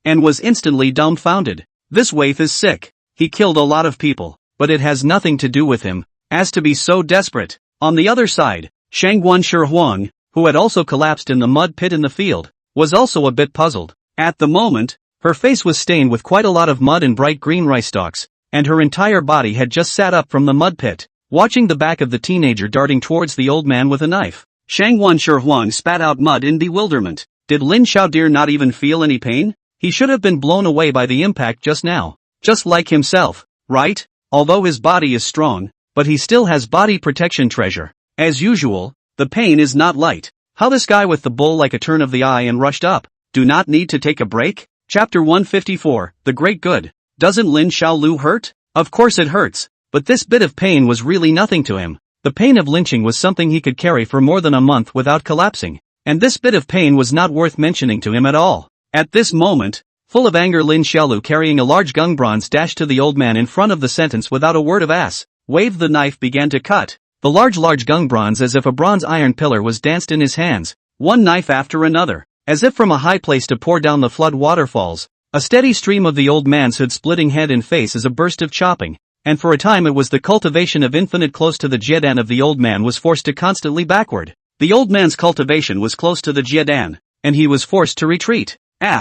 and was instantly dumbfounded. This waif is sick. He killed a lot of people, but it has nothing to do with him, as to be so desperate. On the other side, Shangguan Shi Huang, who had also collapsed in the mud pit in the field, was also a bit puzzled. At the moment, her face was stained with quite a lot of mud and bright green rice stalks, and her entire body had just sat up from the mud pit, watching the back of the teenager darting towards the old man with a knife. Shangguan Shi Huang spat out mud in bewilderment. Did Lin Xiaodir not even feel any pain? He should have been blown away by the impact just now. Just like himself, right? Although his body is strong, but he still has body protection treasure. As usual, the pain is not light. How this guy with the bull like a turn of the eye and rushed up. Do not need to take a break? Chapter 154, The Great Good. Doesn't Lin Xiaolu hurt? Of course it hurts, but this bit of pain was really nothing to him. The pain of lynching was something he could carry for more than a month without collapsing, and this bit of pain was not worth mentioning to him at all. At this moment, full of anger, Lin Xiaolu carrying a large gung bronze dashed to the old man in front of the sentence without a word of waved the knife began to cut. The large gung bronze as if a bronze iron pillar was danced in his hands, one knife after another, as if from a high place to pour down the flood waterfalls. A steady stream of the old man's hood-splitting head and face as a burst of chopping, and for a time it was the cultivation of infinite close to the jiedan of the old man was forced to constantly backward. The old man's cultivation was close to the jiedan, and he was forced to retreat.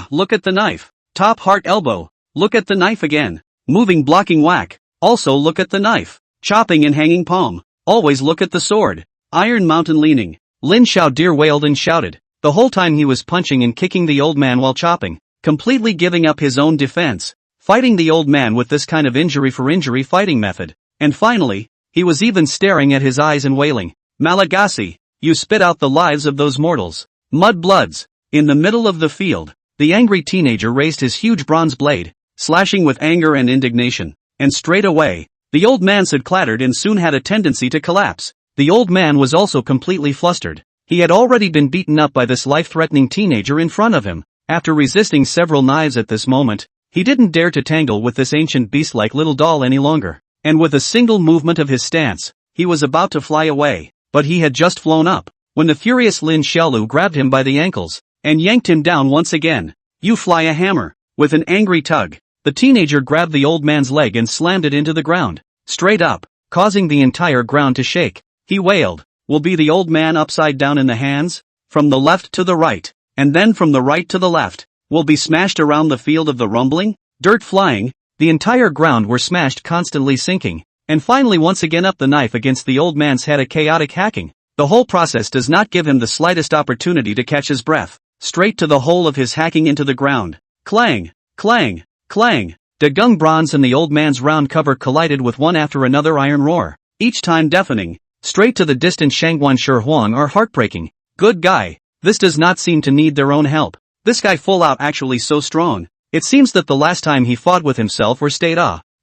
Look at the knife. Top heart elbow. Look at the knife again. Moving blocking whack. Also look at the knife. Chopping and hanging palm. Always look at the sword. Iron mountain leaning. Lin Xiaodir wailed and shouted. The whole time he was punching and kicking the old man while chopping, completely giving up his own defense, fighting the old man with this kind of injury for injury fighting method. And finally, he was even staring at his eyes and wailing, Malagasy, you spit out the lives of those mortals. Mud bloods. In the middle of the field, the angry teenager raised his huge bronze blade, slashing with anger and indignation, and straight away, the old man's head clattered and soon had a tendency to collapse. The old man was also completely flustered. He had already been beaten up by this life-threatening teenager in front of him. After resisting several knives at this moment, he didn't dare to tangle with this ancient beast-like little doll any longer, and with a single movement of his stance, he was about to fly away, but he had just flown up, when the furious Lin Xiaolu grabbed him by the ankles, and yanked him down once again. You fly a hammer. With an angry tug, the teenager grabbed the old man's leg and slammed it into the ground, straight up, causing the entire ground to shake. He wailed, will be the old man upside down in the hands? From the left to the right, and then from the right to the left, will be smashed around the field of the rumbling, dirt flying, the entire ground were smashed constantly sinking, and finally once again up the knife against the old man's head, a chaotic hacking. The whole process does not give him the slightest opportunity to catch his breath. Straight to the hole of his hacking into the ground. Clang! Clang! Clang! De gung bronze and the old man's round cover collided with one after another iron roar, each time deafening. Straight to the distant Shangguan Shi Huang are heartbreaking. Good guy. This does not seem to need their own help. This guy full out actually so strong. It seems that the last time he fought with himself or stayed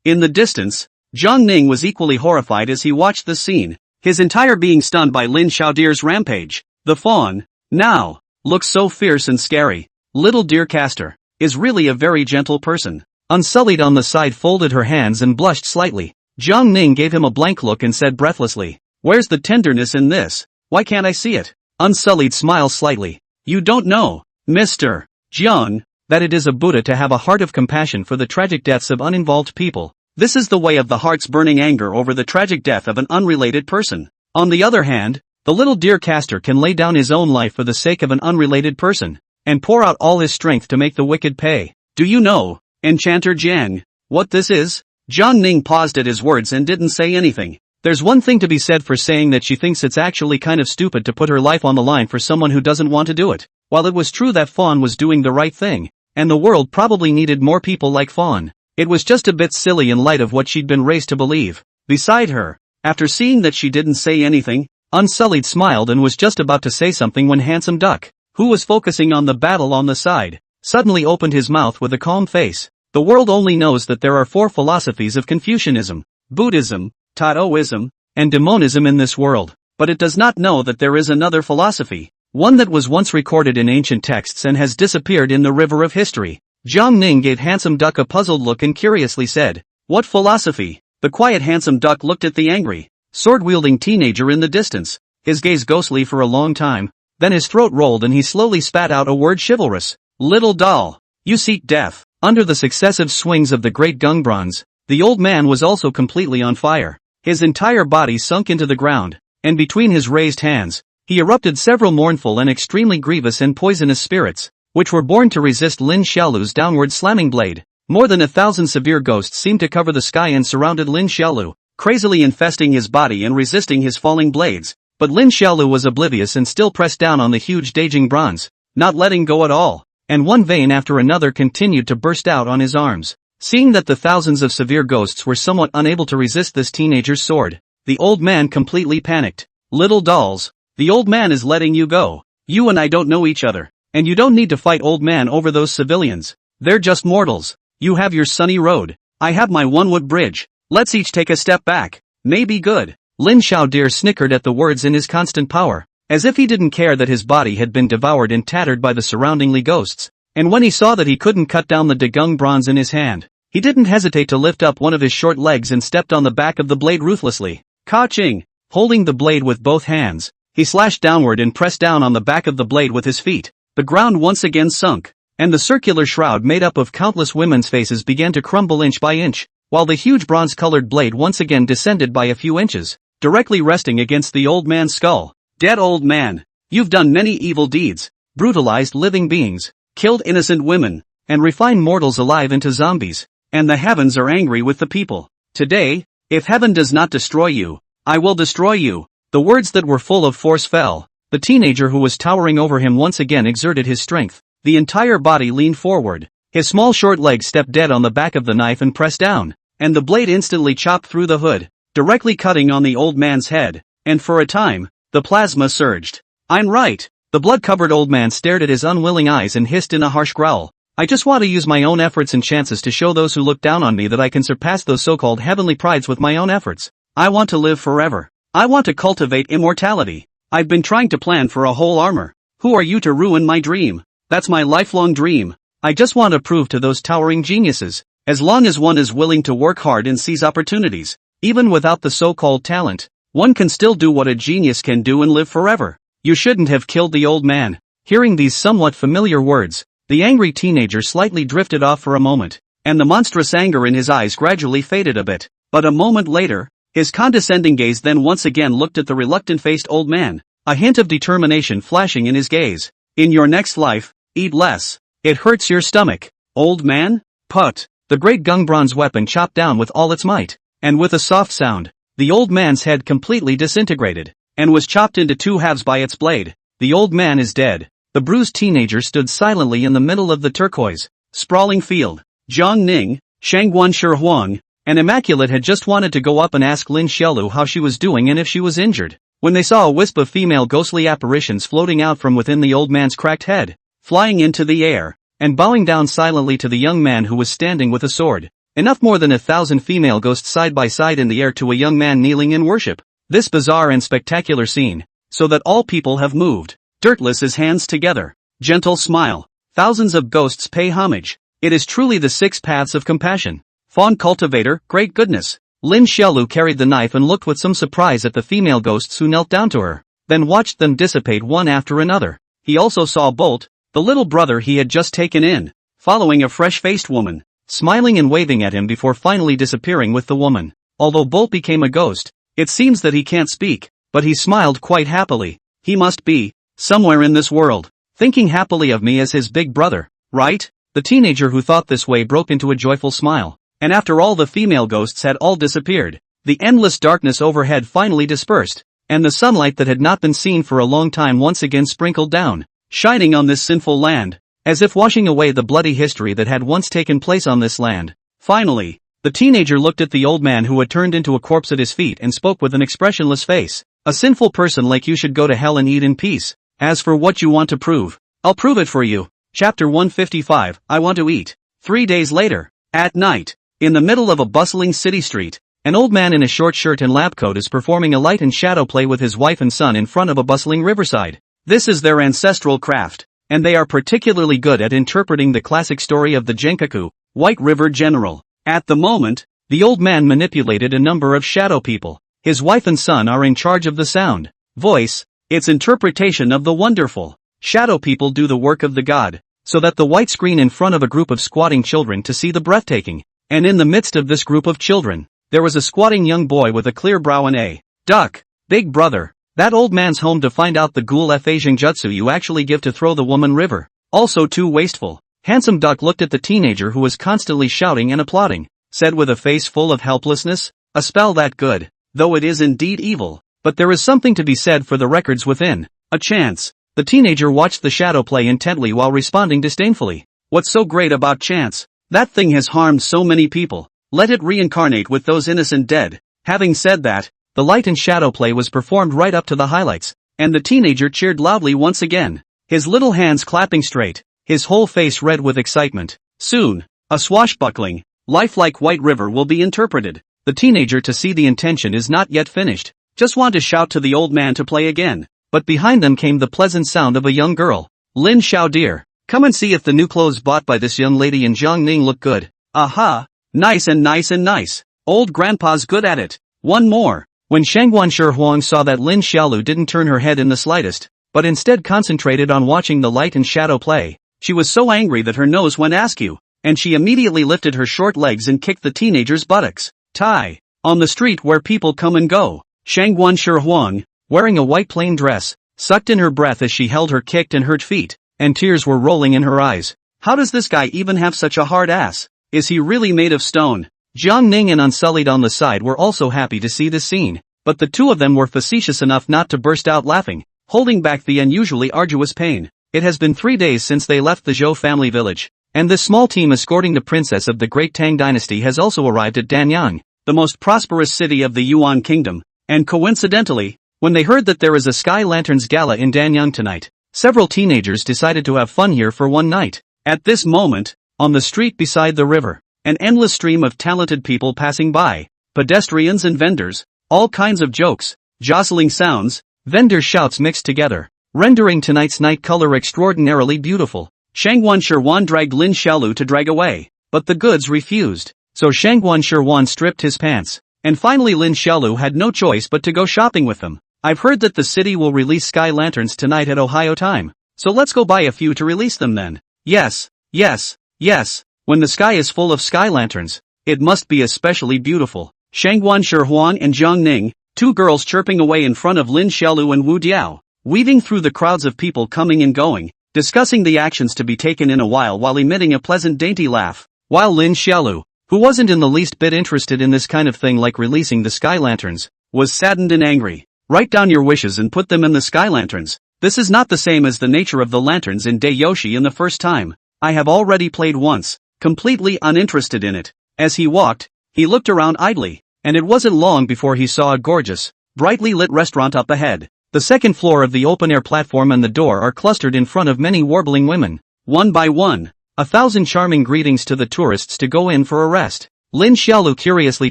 in the distance. Zhang Ning was equally horrified as he watched the scene, his entire being stunned by Lin Xiaodir's rampage. The fawn, now, looks so fierce and scary. Little deer caster is really a very gentle person. Unsullied on the side folded her hands and blushed slightly. Zhang Ning gave him a blank look and said breathlessly, "Where's the tenderness in this? Why can't I see it?" Unsullied smiles slightly. "You don't know, Mr. Jiang, that it is a Buddha to have a heart of compassion for the tragic deaths of uninvolved people. This is the way of the heart's burning anger over the tragic death of an unrelated person. On the other hand, the little deer caster can lay down his own life for the sake of an unrelated person, and pour out all his strength to make the wicked pay. Do you know, Enchanter Jiang, what this is?" Zhang Ning paused at his words and didn't say anything. There's one thing to be said for saying that she thinks it's actually kind of stupid to put her life on the line for someone who doesn't want to do it. While it was true that Fawn was doing the right thing, and the world probably needed more people like Fawn, it was just a bit silly in light of what she'd been raised to believe. Beside her, after seeing that she didn't say anything, Unsullied smiled and was just about to say something when Handsome Duck, who was focusing on the battle on the side, suddenly opened his mouth with a calm face. The world only knows that there are 4 philosophies of Confucianism, Buddhism, Taoism, and Demonism in this world, but it does not know that there is another philosophy, one that was once recorded in ancient texts and has disappeared in the river of history. Zhang Ning gave Handsome Duck a puzzled look and curiously said, "What philosophy?" The quiet Handsome Duck looked at the angry, sword-wielding teenager in the distance, his gaze ghostly for a long time, then his throat rolled and he slowly spat out a word: chivalrous. "Little doll, you seek death." Under the successive swings of the great gung bronze, the old man was also completely on fire. His entire body sunk into the ground, and between his raised hands, he erupted several mournful and extremely grievous and poisonous spirits, which were born to resist Lin Xiaolu's downward slamming blade. More than 1,000 severe ghosts seemed to cover the sky and surrounded Lin Xiaolu, crazily infesting his body and resisting his falling blades. But Lin Xiaolu was oblivious and still pressed down on the huge Daijing bronze, not letting go at all, and one vein after another continued to burst out on his arms. Seeing that the thousands of severe ghosts were somewhat unable to resist this teenager's sword, the old man completely panicked. "Little dolls, the old man is letting you go. You and I don't know each other, and you don't need to fight old man over those civilians. They're just mortals. You have your sunny road. I have my one-wood bridge. Let's each take a step back. May be good." Lin Xiaodir snickered at the words in his constant power, as if he didn't care that his body had been devoured and tattered by the surroundingly ghosts. And when he saw that he couldn't cut down the Dagung bronze in his hand, he didn't hesitate to lift up one of his short legs and stepped on the back of the blade ruthlessly. Ka-ching! Holding the blade with both hands, he slashed downward and pressed down on the back of the blade with his feet. The ground once again sunk, and the circular shroud made up of countless women's faces began to crumble inch by inch, while the huge bronze-colored blade once again descended by a few inches, directly resting against the old man's skull. "Dead old man, you've done many evil deeds, brutalized living beings, killed innocent women, and refined mortals alive into zombies, and the heavens are angry with the people. Today, if heaven does not destroy you, I will destroy you." The words that were full of force fell. The teenager who was towering over him once again exerted his strength. The entire body leaned forward. His small short legs stepped dead on the back of the knife and pressed down, and the blade instantly chopped through the hood, directly cutting on the old man's head, and for a time, the plasma surged. "I'm right." The blood-covered old man stared at his unwilling eyes and hissed in a harsh growl. "I just want to use my own efforts and chances to show those who look down on me that I can surpass those so-called heavenly prides with my own efforts. I want to live forever. I want to cultivate immortality. I've been trying to plan for a whole armor. Who are you to ruin my dream? That's my lifelong dream. I just want to prove to those towering geniuses, as long as one is willing to work hard and seize opportunities, even without the so-called talent, one can still do what a genius can do and live forever. You shouldn't have killed the old man." Hearing these somewhat familiar words, the angry teenager slightly drifted off for a moment, and the monstrous anger in his eyes gradually faded a bit. But a moment later, his condescending gaze then once again looked at the reluctant-faced old man, a hint of determination flashing in his gaze. "In your next life, eat less. It hurts your stomach, old man." Put. The great gung bronze weapon chopped down with all its might. and with a soft sound, the old man's head completely disintegrated, and was chopped into two halves by its blade. The old man is dead. The bruised teenager stood silently in the middle of the turquoise, sprawling field. Jiang Ning, Shangguan Shihuang, and Immaculate had just wanted to go up and ask Lin Xiaolu how she was doing and if she was injured, when they saw a wisp of female ghostly apparitions floating out from within the old man's cracked head, flying into the air, and bowing down silently to the young man who was standing with a sword. Enough more than 1,000 female ghosts side by side in the air to a young man kneeling in worship. This bizarre and spectacular scene, so that all people have moved. Dirtless as hands together. Gentle smile. Thousands of ghosts pay homage. It is truly the 6 paths of compassion. Fawn cultivator, great goodness. Lin Xiaolu carried the knife and looked with some surprise at the female ghosts who knelt down to her, then watched them dissipate one after another. He also saw Bolt, the little brother he had just taken in, following a fresh-faced woman, smiling and waving at him before finally disappearing with the woman. Although Bolt became a ghost, it seems that he can't speak, but he smiled quite happily. He must be somewhere in this world, thinking happily of me as his big brother, right? The teenager who thought this way broke into a joyful smile, and after all the female ghosts had all disappeared, the endless darkness overhead finally dispersed, and the sunlight that had not been seen for a long time once again sprinkled down, shining on this sinful land, as if washing away the bloody history that had once taken place on this land. Finally, the teenager looked at the old man who had turned into a corpse at his feet and spoke with an expressionless face. A sinful person like you should go to hell and eat in peace. As for what you want to prove, I'll prove it for you. Chapter 155, I want to eat. 3 days later, at night, in the middle of a bustling city street, an old man in a short shirt and lab coat is performing a light and shadow play with his wife and son in front of a bustling riverside. This is their ancestral craft, and they are particularly good at interpreting the classic story of the Genkaku, White River General. At the moment, the old man manipulated a number of shadow people. His wife and son are in charge of the sound, voice, its interpretation of the wonderful. Shadow people do the work of the god, so that the white screen in front of a group of squatting children to see the breathtaking. And in the midst of this group of children, there was a squatting young boy with a clear brow and a duck. Big brother, that old man's home to find out the ghoul Asian jutsu you actually give to throw the woman river. Also too wasteful. Handsome Duck looked at the teenager who was constantly shouting and applauding, said with a face full of helplessness, a spell that good, though it is indeed evil, but there is something to be said for the records within. A chance. The teenager watched the shadow play intently while responding disdainfully. What's so great about chance? That thing has harmed so many people. Let it reincarnate with those innocent dead. Having said that, the light and shadow play was performed right up to the highlights, and the teenager cheered loudly once again, his little hands clapping straight, his whole face red with excitement. Soon, a swashbuckling, lifelike white river will be interpreted. The teenager to see the intention is not yet finished, just want to shout to the old man to play again. But behind them came the pleasant sound of a young girl. Lin Xiao dear, come and see if the new clothes bought by this young lady in Jiangning look good. Aha! Nice and nice and nice. Old grandpa's good at it. One more. When Shangguan Shihuang saw that Lin Xiaolu didn't turn her head in the slightest, but instead concentrated on watching the light and shadow play, she was so angry that her nose went askew, and she immediately lifted her short legs and kicked the teenager's buttocks. Tai. On the street where people come and go, Shangguan Shihuang, wearing a white plain dress, sucked in her breath as she held her kicked and hurt feet, and tears were rolling in her eyes. How does this guy even have such a hard ass? Is he really made of stone? Jiang Ning and Unsullied on the side were also happy to see this scene, but the two of them were facetious enough not to burst out laughing, holding back the unusually arduous pain. It has been 3 days since they left the Zhou family village, and this small team escorting the princess of the Great Tang Dynasty has also arrived at Danyang, the most prosperous city of the Yuan Kingdom, and coincidentally, when they heard that there is a Sky Lanterns Gala in Danyang tonight, several teenagers decided to have fun here for one night. At this moment, on the street beside the river, an endless stream of talented people passing by, pedestrians and vendors, all kinds of jokes, jostling sounds, vendor shouts mixed together, rendering tonight's night color extraordinarily beautiful. Shangguan Shihuan dragged Lin Xiaolu to drag away, but the goods refused, so Shangguan Shihuan stripped his pants, and finally Lin Xiaolu had no choice but to go shopping with them. I've heard that the city will release Sky Lanterns tonight at Ohio time, so let's go buy a few to release them then. Yes, yes, yes, when the sky is full of Sky Lanterns, it must be especially beautiful. Shangguan Shihuan and Jiang Ning, two girls chirping away in front of Lin Xiaolu and Wu Diao, weaving through the crowds of people coming and going, discussing the actions to be taken in a while emitting a pleasant dainty laugh, while Lin Xiaolu, who wasn't in the least bit interested in this kind of thing like releasing the sky lanterns, was saddened and angry. Write down your wishes and put them in the sky lanterns. This is not the same as the nature of the lanterns in Yoshi in the first time. I have already played once, completely uninterested in it. As he walked, he looked around idly, and it wasn't long before he saw a gorgeous, brightly lit restaurant up ahead. The second floor of the open-air platform and the door are clustered in front of many warbling women. One by one, 1,000 charming greetings to the tourists to go in for a rest. Lin Xiaolu curiously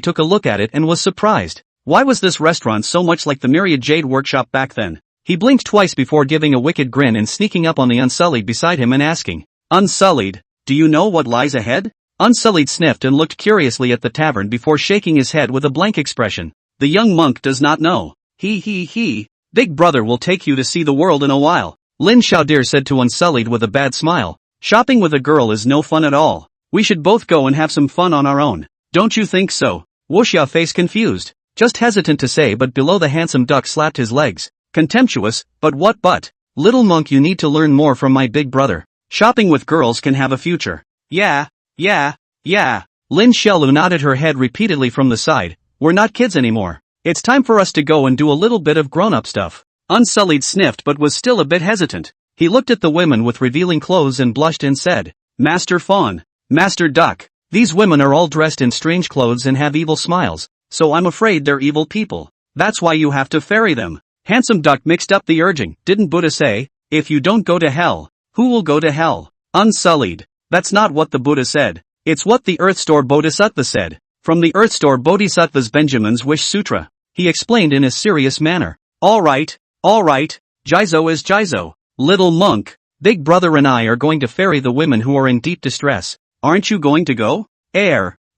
took a look at it and was surprised. Why was this restaurant so much like the Myriad Jade workshop back then? He blinked twice before giving a wicked grin and sneaking up on the Unsullied beside him and asking, "Unsullied, do you know what lies ahead?" Unsullied sniffed and looked curiously at the tavern before shaking his head with a blank expression. The young monk does not know. He. Big brother will take you to see the world in a while. Lin Xiaodir said to Unsullied with a bad smile. Shopping with a girl is no fun at all. We should both go and have some fun on our own. Don't you think so? Wuxia face confused. Just hesitant to say but below the handsome duck slapped his legs. Contemptuous, but what but? Little monk, you need to learn more from my big brother. Shopping with girls can have a future. Yeah. Lin Xiaolu nodded her head repeatedly from the side. We're not kids anymore. It's time for us to go and do a little bit of grown-up stuff. Unsullied sniffed but was still a bit hesitant. He looked at the women with revealing clothes and blushed and said, Master Fawn, Master Duck, these women are all dressed in strange clothes and have evil smiles, so I'm afraid they're evil people. That's why you have to ferry them. Handsome Duck mixed up the urging. Didn't Buddha say, if you don't go to hell, who will go to hell? Unsullied. That's not what the Buddha said. It's what the Earth Store Bodhisattva said. From the Earth Store Bodhisattva's Benjamin's Wish Sutra. He explained in a serious manner. Alright. Jizo is Jizo. Little monk, big brother and I are going to ferry the women who are in deep distress. Aren't you going to go?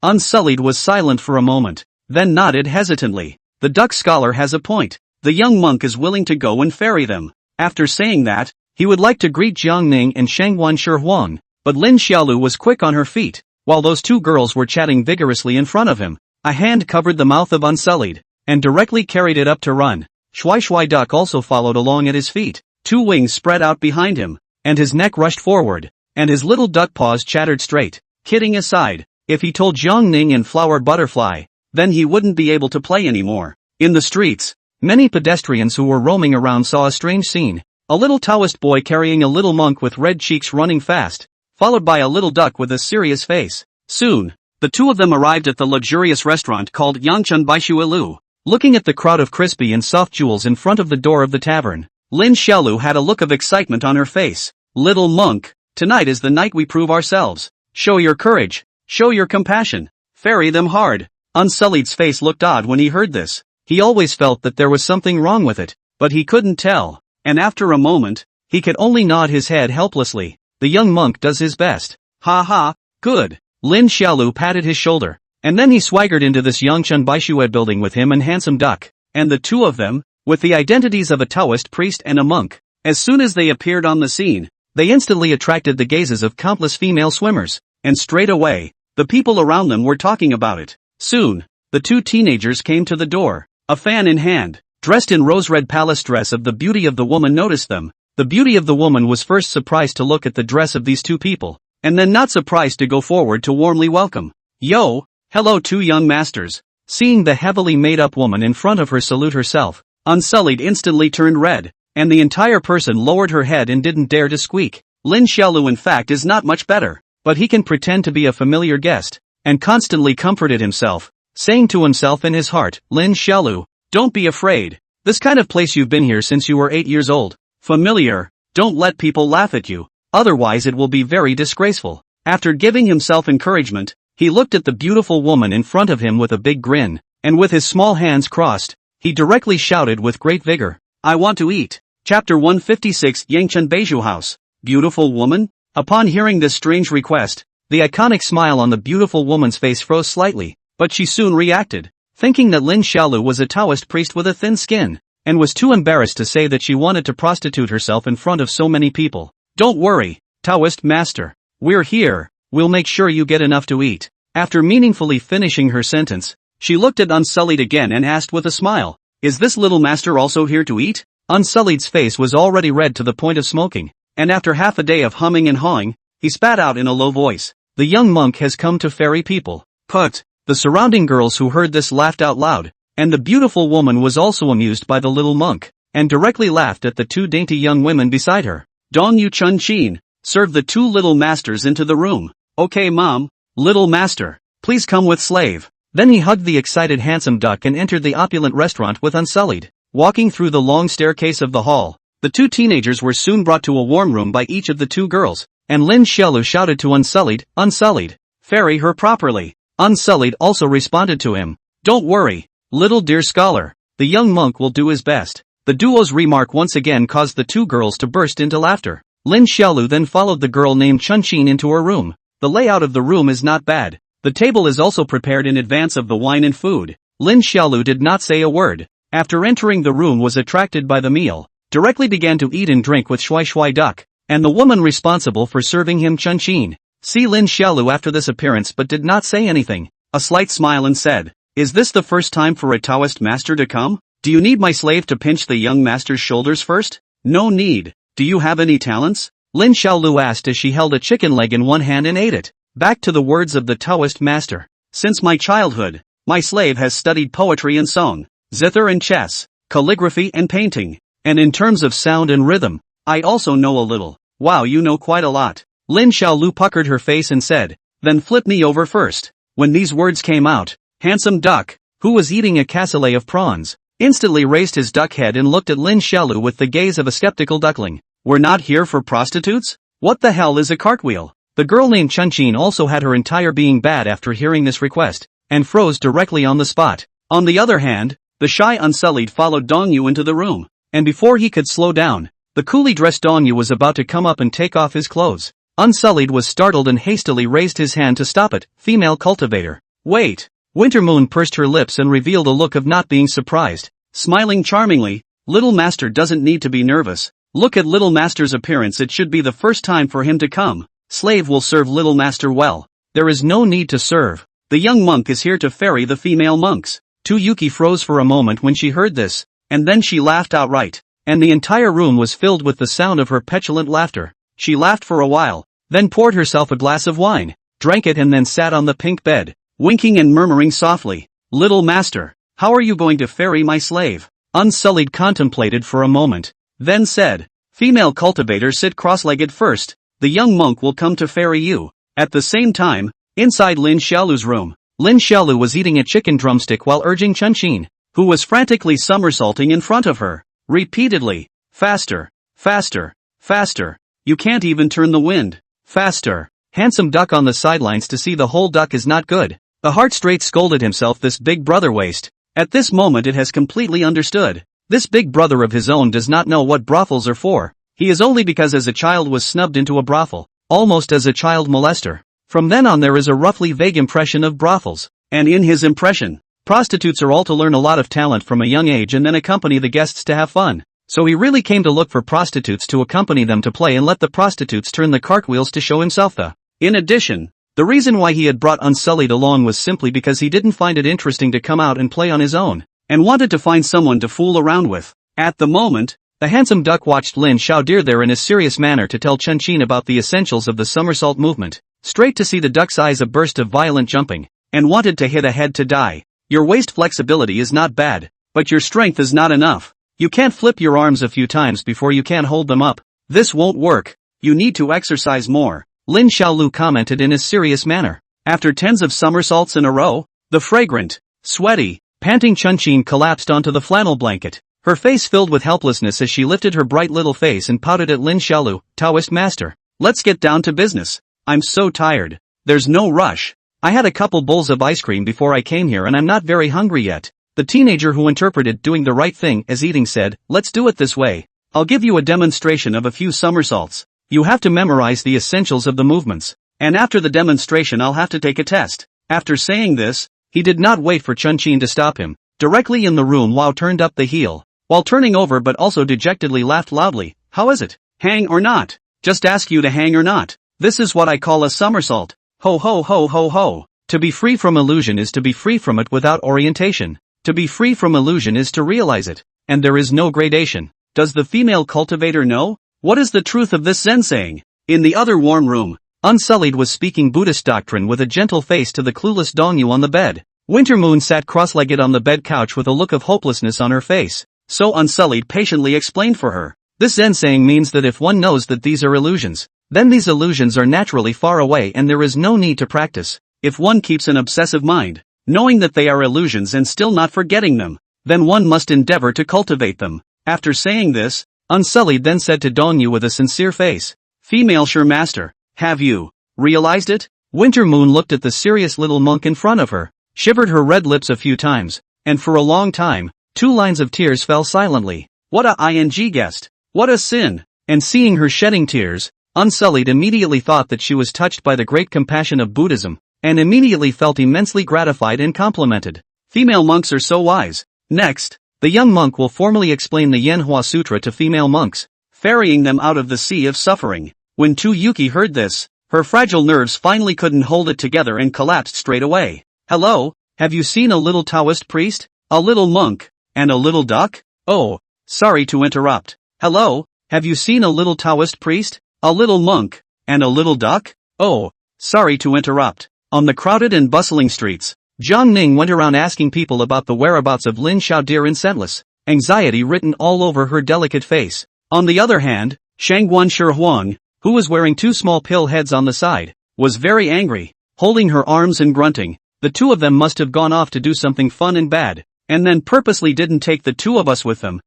Unsullied was silent for a moment, then nodded hesitantly. The duck scholar has a point. The young monk is willing to go and ferry them. After saying that, he would like to greet Jiang Ning and Shangwan Shihuang, but Lin Xiaolu was quick on her feet. While those two girls were chatting vigorously in front of him, a hand covered the mouth of Unsullied, and directly carried it up to run. Shui Duck also followed along at his feet. Two wings spread out behind him, and his neck rushed forward, and his little duck paws chattered straight. Kidding aside, if he told Jiang Ning and Flower Butterfly, then he wouldn't be able to play anymore. In the streets, many pedestrians who were roaming around saw a strange scene. A little Taoist boy carrying a little monk with red cheeks running fast, followed by a little duck with a serious face. Soon, the two of them arrived at the luxurious restaurant called Yangchun Baishuilu. Looking at the crowd of crispy and soft jewels in front of the door of the tavern, Lin Xiaolu had a look of excitement on her face. Little monk, tonight is the night we prove ourselves. Show your courage, show your compassion, ferry them hard. Unsullied's face looked odd when he heard this. He always felt that there was something wrong with it, but he couldn't tell, and after a moment, he could only nod his head helplessly. The young monk does his best. Ha, good. Lin Xiaolu patted his shoulder, and then he swaggered into this Yangchun Baishued building with him and Handsome Duck, and the two of them, with the identities of a Taoist priest and a monk. As soon as they appeared on the scene, they instantly attracted the gazes of countless female swimmers, and straight away, the people around them were talking about it. Soon, the two teenagers came to the door, a fan in hand, dressed in rose-red palace dress of the beauty of the woman noticed them. The beauty of the woman was first surprised to look at the dress of these two people, and then not surprised to go forward to warmly welcome. Yo, hello two young masters. Seeing the heavily made-up woman in front of her salute herself, Unsullied instantly turned red, and the entire person lowered her head and didn't dare to squeak. Lin Xiaolu in fact is not much better, but he can pretend to be a familiar guest, and constantly comforted himself, saying to himself in his heart, Lin Xiaolu, don't be afraid. This kind of place you've been here since you were 8 years old. Familiar, don't let people laugh at you, otherwise it will be very disgraceful. After giving himself encouragement, he looked at the beautiful woman in front of him with a big grin, and with his small hands crossed, he directly shouted with great vigor, I want to eat. Chapter 156 Yangchun Beiju House. Beautiful woman? Upon hearing this strange request, the iconic smile on the beautiful woman's face froze slightly, but she soon reacted, thinking that Lin Xiaolu was a Taoist priest with a thin skin, and was too embarrassed to say that she wanted to prostitute herself in front of so many people. Don't worry, Taoist master. We're here, we'll make sure you get enough to eat. After meaningfully finishing her sentence, she looked at Unsullied again and asked with a smile, is this little master also here to eat? Unsullied's face was already red to the point of smoking, and after half a day of humming and hawing, he spat out in a low voice, the young monk has come to ferry people. Put. The surrounding girls who heard this laughed out loud, and the beautiful woman was also amused by the little monk, and directly laughed at the two dainty young women beside her. Dong Yu Chun Chin, serve the two little masters into the room. Okay mom, little master, please come with slave. Then he hugged the excited handsome duck and entered the opulent restaurant with Unsullied. Walking through the long staircase of the hall, the two teenagers were soon brought to a warm room by each of the two girls, and Lin Xiaolu shouted to Unsullied, Unsullied, ferry her properly. Unsullied also responded to him. Don't worry, little dear scholar, the young monk will do his best. The duo's remark once again caused the two girls to burst into laughter. Lin Xiaolu then followed the girl named Chun Chin into her room. The layout of the room is not bad. The table is also prepared in advance of the wine and food. Lin Xiaolu did not say a word. After entering the room was attracted by the meal, directly began to eat and drink with Shui Shui duck, and the woman responsible for serving him Chun Chin. See Lin Xiaolu after this appearance but did not say anything. A slight smile and said, is this the first time for a Taoist master to come? Do you need my slave to pinch the young master's shoulders first? No need. Do you have any talents? Lin Xiaolu asked as she held a chicken leg in one hand and ate it. Back to the words of the Taoist master. Since my childhood, my slave has studied poetry and song, zither and chess, calligraphy and painting, and in terms of sound and rhythm, I also know a little. Wow, you know quite a lot. Lin Xiaolu puckered her face and said, then flip me over first. When these words came out, handsome duck, who was eating a cassoulet of prawns, instantly raised his duck head and looked at Lin Xiaolu with the gaze of a skeptical duckling. We're not here for prostitutes? What the hell is a cartwheel? The girl named Chun Chin also had her entire being bad after hearing this request, and froze directly on the spot. On the other hand, the shy Unsullied followed Dong Yu into the room, and before he could slow down, the coolly dressed Dong Yu was about to come up and take off his clothes. Unsullied was startled and hastily raised his hand to stop it. Female cultivator. Wait. Wintermoon pursed her lips and revealed a look of not being surprised. Smiling charmingly, little master doesn't need to be nervous. Look at little master's appearance, it should be the first time for him to come. Slave will serve little master well. There is no need to serve. The young monk is here to ferry the female monks. Yuki froze for a moment when she heard this, and then she laughed outright, and the entire room was filled with the sound of her petulant laughter. She laughed for a while, then poured herself a glass of wine, drank it and then sat on the pink bed, winking and murmuring softly, little master, how are you going to ferry my slave? Unsullied contemplated for a moment, then said, female cultivator, sit cross-legged first, the young monk will come to ferry you. At the same time, inside Lin Xiaolu's room, Lin Xiaolu was eating a chicken drumstick while urging Chun Chin, who was frantically somersaulting in front of her, repeatedly, faster, faster, faster, you can't even turn the wind, faster. Handsome duck on the sidelines to see the whole duck is not good. The heart straight scolded himself, this big brother waste. At this moment it has completely understood. This big brother of his own does not know what brothels are for. He is only because as a child was snubbed into a brothel, almost as a child molester. From then on there is a roughly vague impression of brothels, and in his impression, prostitutes are all to learn a lot of talent from a young age and then accompany the guests to have fun. So he really came to look for prostitutes to accompany them to play and let the prostitutes turn the cartwheels to show himself the. In addition, the reason why he had brought Unsullied along was simply because he didn't find it interesting to come out and play on his own, and wanted to find someone to fool around with. At the moment, the handsome duck watched Lin Xiaodir there in a serious manner to tell Chun Chin about the essentials of the somersault movement. Straight to see the duck's eyes a burst of violent jumping, and wanted to hit ahead to die. Your waist flexibility is not bad, but your strength is not enough. You can't flip your arms a few times before you can hold them up. This won't work. You need to exercise more. Lin Xiaolu commented in a serious manner. After tens of somersaults in a row, the fragrant, sweaty, panting Chun Chin collapsed onto the flannel blanket, her face filled with helplessness as she lifted her bright little face and pouted at Lin Xiaolu, Taoist master. Let's get down to business. I'm so tired. There's no rush. I had a couple bowls of ice cream before I came here and I'm not very hungry yet. The teenager who interpreted doing the right thing as eating said, let's do it this way. I'll give you a demonstration of a few somersaults. You have to memorize the essentials of the movements. And after the demonstration I'll have to take a test. After saying this, he did not wait for Chun Chin to stop him. Directly in the room Wow turned up the heel, while turning over but also dejectedly laughed loudly. How is it? Hang or not? Just ask you to hang or not. This is what I call a somersault. Ho ho ho ho ho. To be free from illusion is to be free from it without orientation. To be free from illusion is to realize it, and there is no gradation. Does the female cultivator know? What is the truth of this Zen saying? In the other warm room, Unsullied was speaking Buddhist doctrine with a gentle face to the clueless Dongyu on the bed. Winter Moon sat cross-legged on the bed couch with a look of hopelessness on her face. So Unsullied patiently explained for her. This Zen saying means that if one knows that these are illusions, then these illusions are naturally far away and there is no need to practice. If one keeps an obsessive mind, knowing that they are illusions and still not forgetting them, then one must endeavor to cultivate them. After saying this, Unsullied then said to Dongyu with a sincere face, "Female sure master, have you realized it?" Winter Moon looked at the serious little monk in front of her, shivered her red lips a few times, and for a long time, 2 lines of tears fell silently. What a ing guest! What a sin! And seeing her shedding tears, Unsullied immediately thought that she was touched by the great compassion of Buddhism, and immediately felt immensely gratified and complimented. Female monks are so wise. Next, the young monk will formally explain the Manhwa Sutra to female monks, ferrying them out of the sea of suffering. When Yuki heard this, her fragile nerves finally couldn't hold it together and collapsed straight away. Hello, have you seen a little Taoist priest, a little monk, and a little duck? Oh, sorry to interrupt. Hello, have you seen a little Taoist priest, a little monk, and a little duck? Oh, sorry to interrupt. On the crowded and bustling streets, Jiang Ning went around asking people about the whereabouts of Lin Xiaodir and scentless, anxiety written all over her delicate face. On the other hand, Shangguan Shihuang, who was wearing 2 small pill heads on the side, was very angry, holding her arms and grunting. The 2 of them must have gone off to do something fun and bad, and then purposely didn't take the 2 of us with them.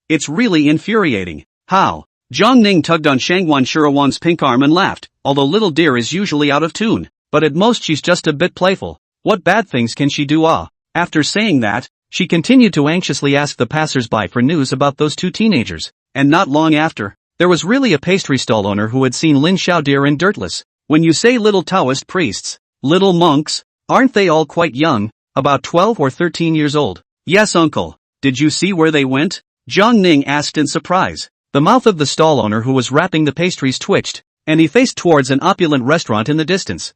It's really infuriating. How? Jiang Ning tugged on Shangguan Shihuang's pink arm and laughed, although little dear is usually out of tune, but at most she's just a bit playful. What bad things can she do? After saying that, she continued to anxiously ask the passers-by for news about those 2 teenagers, and not long after, there was really a pastry stall owner who had seen Lin Xiaodir and Dirtless. When you say little Taoist priests, little monks, aren't they all quite young, about 12 or 13 years old? Yes, uncle. Did you see where they went? Jiang Ning asked in surprise. The mouth of the stall owner who was wrapping the pastries twitched, and he faced towards an opulent restaurant in the distance.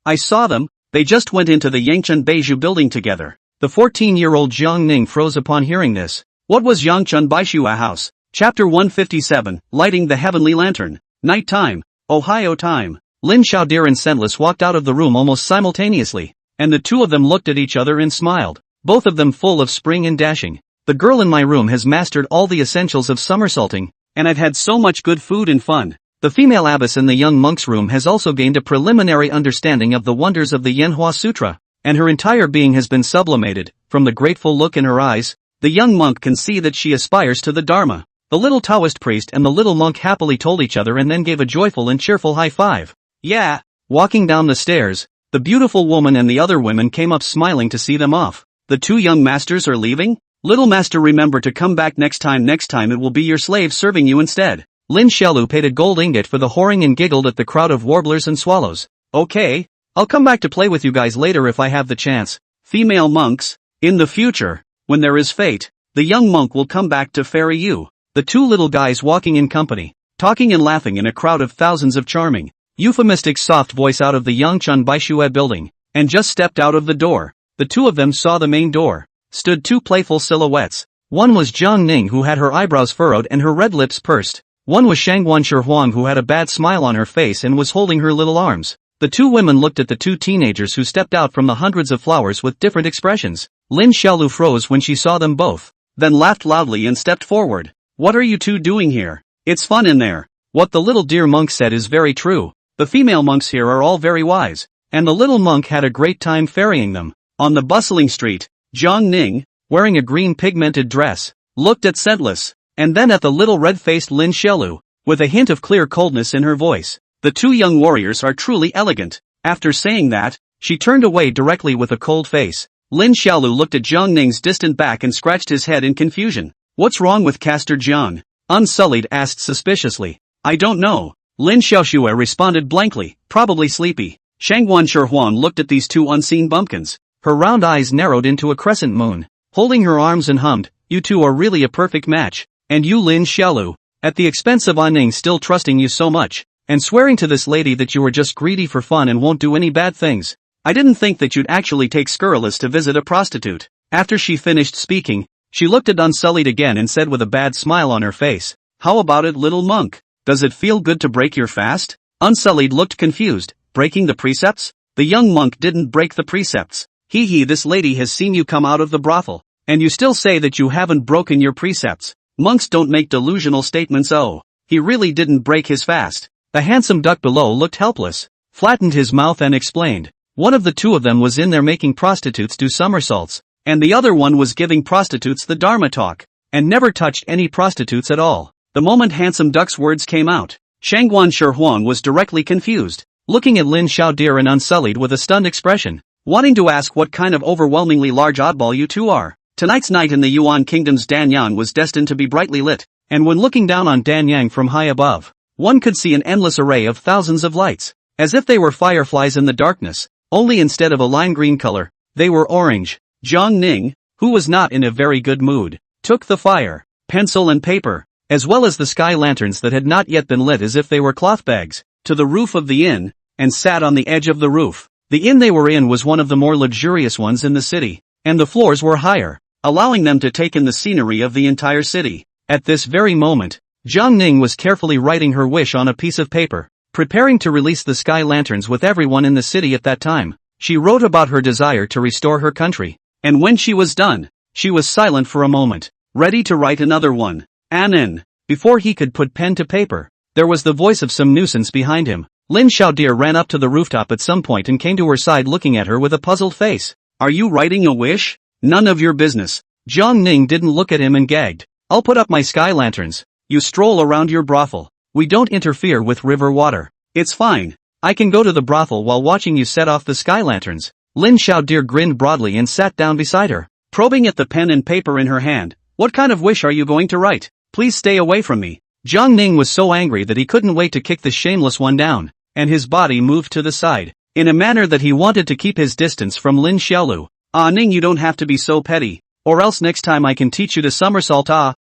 I saw them, they just went into the Yangchun Beiju building together. The 14-year-old Jiang Ning froze upon hearing this. What was Yangchun Beiju house? Chapter 157, Lighting the Heavenly Lantern. Night time. Ohio time. Lin Xiaodir and Scentless walked out of the room almost simultaneously, and the 2 of them looked at each other and smiled, both of them full of spring and dashing. The girl in my room has mastered all the essentials of somersaulting, and I've had so much good food and fun. The female abbess in the young monk's room has also gained a preliminary understanding of the wonders of the Manhwa Sutra, and her entire being has been sublimated. From the grateful look in her eyes, the young monk can see that she aspires to the Dharma. The little Taoist priest and the little monk happily told each other and then gave a joyful and cheerful high five. Yeah. Walking down the stairs, the beautiful woman and the other women came up smiling to see them off. The 2 young masters are leaving? Little master, remember to come back next time it will be your slave serving you instead. Lin Xiaolu paid a gold ingot for the whoring and giggled at the crowd of warblers and swallows. Okay, I'll come back to play with you guys later if I have the chance. Female monks, in the future, when there is fate, the young monk will come back to ferry you. The 2 little guys walking in company, talking and laughing in a crowd of thousands of charming, euphemistic soft voice out of the Yangchun Baishue building, and just stepped out of the door. The 2 of them saw the main door. Stood 2 playful silhouettes. One was Jiang Ning who had her eyebrows furrowed and her red lips pursed. One was Shangguan Shihuang who had a bad smile on her face and was holding her little arms. The 2 women looked at the 2 teenagers who stepped out from the hundreds of flowers with different expressions. Lin Xiaolu froze when she saw them both, then laughed loudly and stepped forward. What are you 2 doing here? It's fun in there. What the little dear monk said is very true. The female monks here are all very wise, and the little monk had a great time ferrying them. On the bustling street, Jiang Ning, wearing a green pigmented dress, looked at Scentless, and then at the little red-faced Lin Xiaolu, with a hint of clear coldness in her voice. The 2 young warriors are truly elegant. After saying that, she turned away directly with a cold face. Lin Xiaolu looked at Jiang Ning's distant back and scratched his head in confusion. What's wrong with Caster Jiang? Unsullied asked suspiciously. I don't know. Lin Xiaoxue responded blankly, probably sleepy. Shangguan Shihuan looked at these 2 unseen bumpkins. Her round eyes narrowed into a crescent moon. Holding her arms and hummed, you 2 are really a perfect match. And you Lin Xiaolu, at the expense of Anning still trusting you so much, and swearing to this lady that you were just greedy for fun and won't do any bad things. I didn't think that you'd actually take Scurrilous to visit a prostitute. After she finished speaking, she looked at Unsullied again and said with a bad smile on her face, how about it, little monk? Does it feel good to break your fast? Unsullied looked confused. Breaking the precepts? The young monk didn't break the precepts. This lady has seen you come out of the brothel. And you still say that you haven't broken your precepts. Monks don't make delusional statements. Oh, he really didn't break his fast. The handsome duck below looked helpless, flattened his mouth and explained. One of the two of them was in there making prostitutes do somersaults, and the other one was giving prostitutes the Dharma talk, and never touched any prostitutes at all. The moment handsome duck's words came out, Shangguan Shihuan was directly confused, looking at Lin Xiaodir and Unsullied with a stunned expression, wanting to ask what kind of overwhelmingly large oddball you two are. Tonight's night in the Yuan Kingdom's Danyan was destined to be brightly lit, and when looking down on Danyang from high above, one could see an endless array of thousands of lights, as if they were fireflies in the darkness, only instead of a lime green color, they were orange. Jiang Ning, who was not in a very good mood, took the fire, pencil and paper, as well as the sky lanterns that had not yet been lit as if they were cloth bags, to the roof of the inn, and sat on the edge of the roof. The inn they were in was one of the more luxurious ones in the city, and the floors were higher, allowing them to take in the scenery of the entire city. At this very moment, Jiang Ning was carefully writing her wish on a piece of paper, preparing to release the sky lanterns with everyone in the city at that time. She wrote about her desire to restore her country, and when she was done, she was silent for a moment, ready to write another one. Anin. Before he could put pen to paper, there was the voice of some nuisance behind him. Lin Xiaodir ran up to the rooftop at some point and came to her side looking at her with a puzzled face. Are you writing a wish? None of your business. Jiang Ning didn't look at him and gagged. I'll put up my sky lanterns. You stroll around your brothel. We don't interfere with river water. It's fine. I can go to the brothel while watching you set off the sky lanterns. Lin Xiaodir grinned broadly and sat down beside her, probing at the pen and paper in her hand. What kind of wish are you going to write? Please stay away from me. Jiang Ning was so angry that he couldn't wait to kick the shameless one down, and his body moved to the side, in a manner that he wanted to keep his distance from Lin Xiaolu. Ning, you don't have to be so petty, or else next time I can teach you to somersault.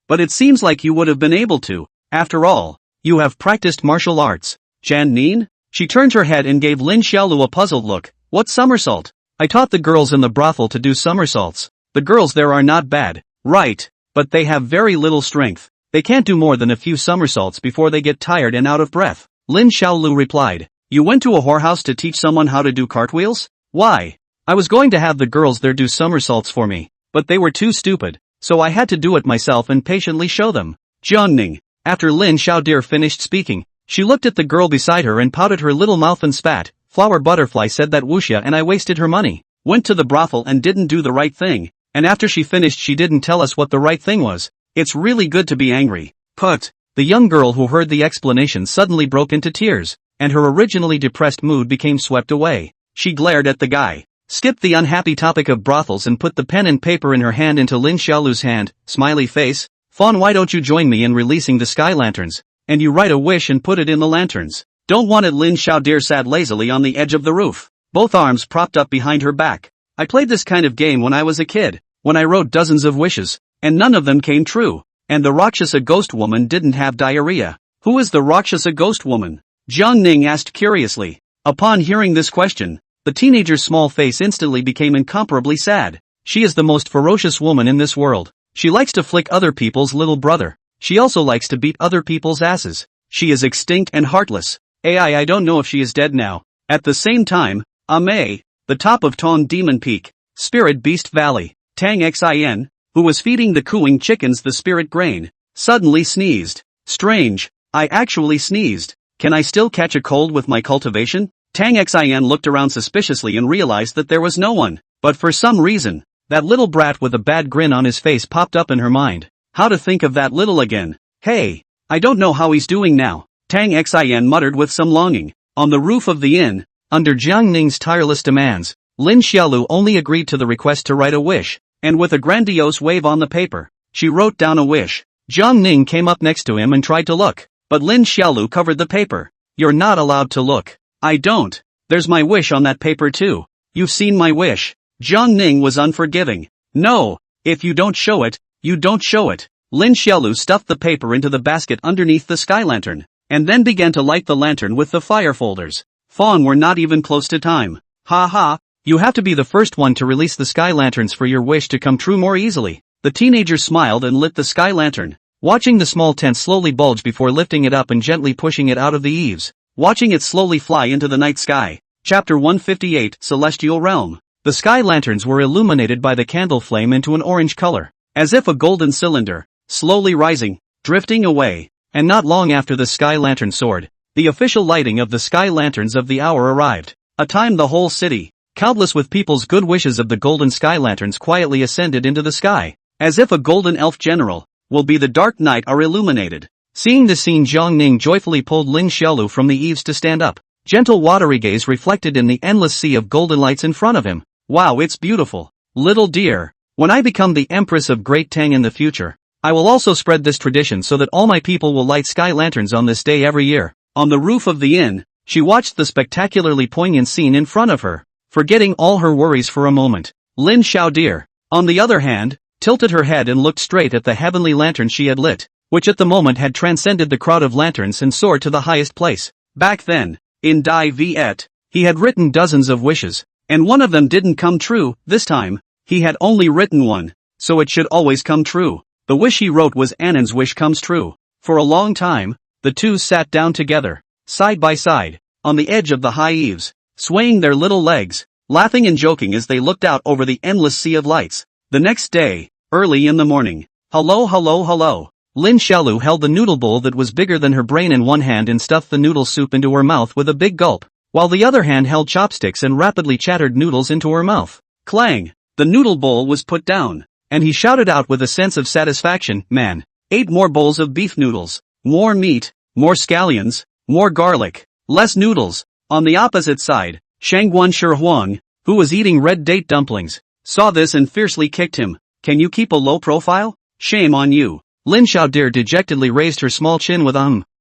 But it seems like you would have been able to. After all, you have practiced martial arts. Jan Nin? She turned her head and gave Lin Xiaolu a puzzled look. What somersault? I taught the girls in the brothel to do somersaults. The girls there are not bad. Right, but they have very little strength. They can't do more than a few somersaults before they get tired and out of breath. Lin Xiaolu replied. You went to a whorehouse to teach someone how to do cartwheels? Why? I was going to have the girls there do somersaults for me, but they were too stupid, so I had to do it myself and patiently show them. Jiang Ning. After Lin Xiaodir finished speaking, she looked at the girl beside her and pouted her little mouth and spat. Flower Butterfly said that wuxia and I wasted her money. Went to the brothel and didn't do the right thing, and after she finished she didn't tell us what the right thing was. It's really good to be angry. Put. The young girl who heard the explanation suddenly broke into tears, and her originally depressed mood became swept away. She glared at the guy, skipped the unhappy topic of brothels and put the pen and paper in her hand into Lin Xiaolu's hand. Smiley face. Fawn, why don't you join me in releasing the sky lanterns? And you write a wish and put it in the lanterns. Don't want it. Lin Xiaodir sat lazily on the edge of the roof, both arms propped up behind her back. I played this kind of game when I was a kid, when I wrote dozens of wishes, and none of them came true. And the Rakshasa ghost woman didn't have diarrhea. Who is the Rakshasa ghost woman? Jiang Ning asked curiously. Upon hearing this question, the teenager's small face instantly became incomparably sad. She is the most ferocious woman in this world. She likes to flick other people's little brother. She also likes to beat other people's asses. She is extinct and heartless. I don't know if she is dead now. At the same time, May, the top of Tong Demon Peak, Spirit Beast Valley, Tang Xin, who was feeding the cooing chickens the spirit grain, suddenly sneezed. Strange, I actually sneezed. Can I still catch a cold with my cultivation? Tang Xin looked around suspiciously and realized that there was no one, but for some reason, that little brat with a bad grin on his face popped up in her mind. How to think of that little again? Hey, I don't know how he's doing now, Tang Xin muttered with some longing. On the roof of the inn, under Jiang Ning's tireless demands, Lin Xiaolu only agreed to the request to write a wish, and with a grandiose wave on the paper, she wrote down a wish. Jiang Ning came up next to him and tried to look, but Lin Xiaolu covered the paper. You're not allowed to look. I don't. There's my wish on that paper too. You've seen my wish. Jiang Ning was unforgiving. No, if you don't show it, you don't show it. Lin Xiaolu stuffed the paper into the basket underneath the sky lantern, and then began to light the lantern with the fire folders. Fawn, we're not even close to time. Ha ha. You have to be the first one to release the sky lanterns for your wish to come true more easily. The teenager smiled and lit the sky lantern, watching the small tent slowly bulge before lifting it up and gently pushing it out of the eaves. watching it slowly fly into the night sky. Chapter 158, Celestial Realm. The sky lanterns were illuminated by the candle flame into an orange color, as if a golden cylinder, slowly rising, drifting away. And not long after the sky lantern soared, the official lighting of the sky lanterns of the hour arrived. A time the whole city, countless with people's good wishes of the golden sky lanterns, quietly ascended into the sky, as if a golden elf general will be the dark night are illuminated. Seeing the scene, Jiang Ning joyfully pulled Lin Xiaolu from the eaves to stand up. Gentle watery gaze reflected in the endless sea of golden lights in front of him. Wow, it's beautiful. Little dear, when I become the Empress of Great Tang in the future, I will also spread this tradition so that all my people will light sky lanterns on this day every year. On the roof of the inn, she watched the spectacularly poignant scene in front of her, forgetting all her worries for a moment. Lin Xiaodir, on the other hand, tilted her head and looked straight at the heavenly lantern she had lit, which at the moment had transcended the crowd of lanterns and soared to the highest place. Back then, in Dai Viet, he had written dozens of wishes, and one of them didn't come true. This time, he had only written one, so it should always come true. The wish he wrote was Annan's wish comes true. For a long time, the two sat down together, side by side, on the edge of the high eaves, swaying their little legs, laughing and joking as they looked out over the endless sea of lights. The next day, early in the morning, hello. Lin Xiaolu held the noodle bowl that was bigger than her brain in one hand and stuffed the noodle soup into her mouth with a big gulp, while the other hand held chopsticks and rapidly chattered noodles into her mouth. Clang! The noodle bowl was put down, and he shouted out with a sense of satisfaction, "Man, 8 more bowls of beef noodles, more meat, more scallions, more garlic, less noodles." On the opposite side, Shangguan Shihuang, who was eating red date dumplings, saw this and fiercely kicked him. "Can you keep a low profile? Shame on you." Lin Xiaodir dejectedly raised her small chin with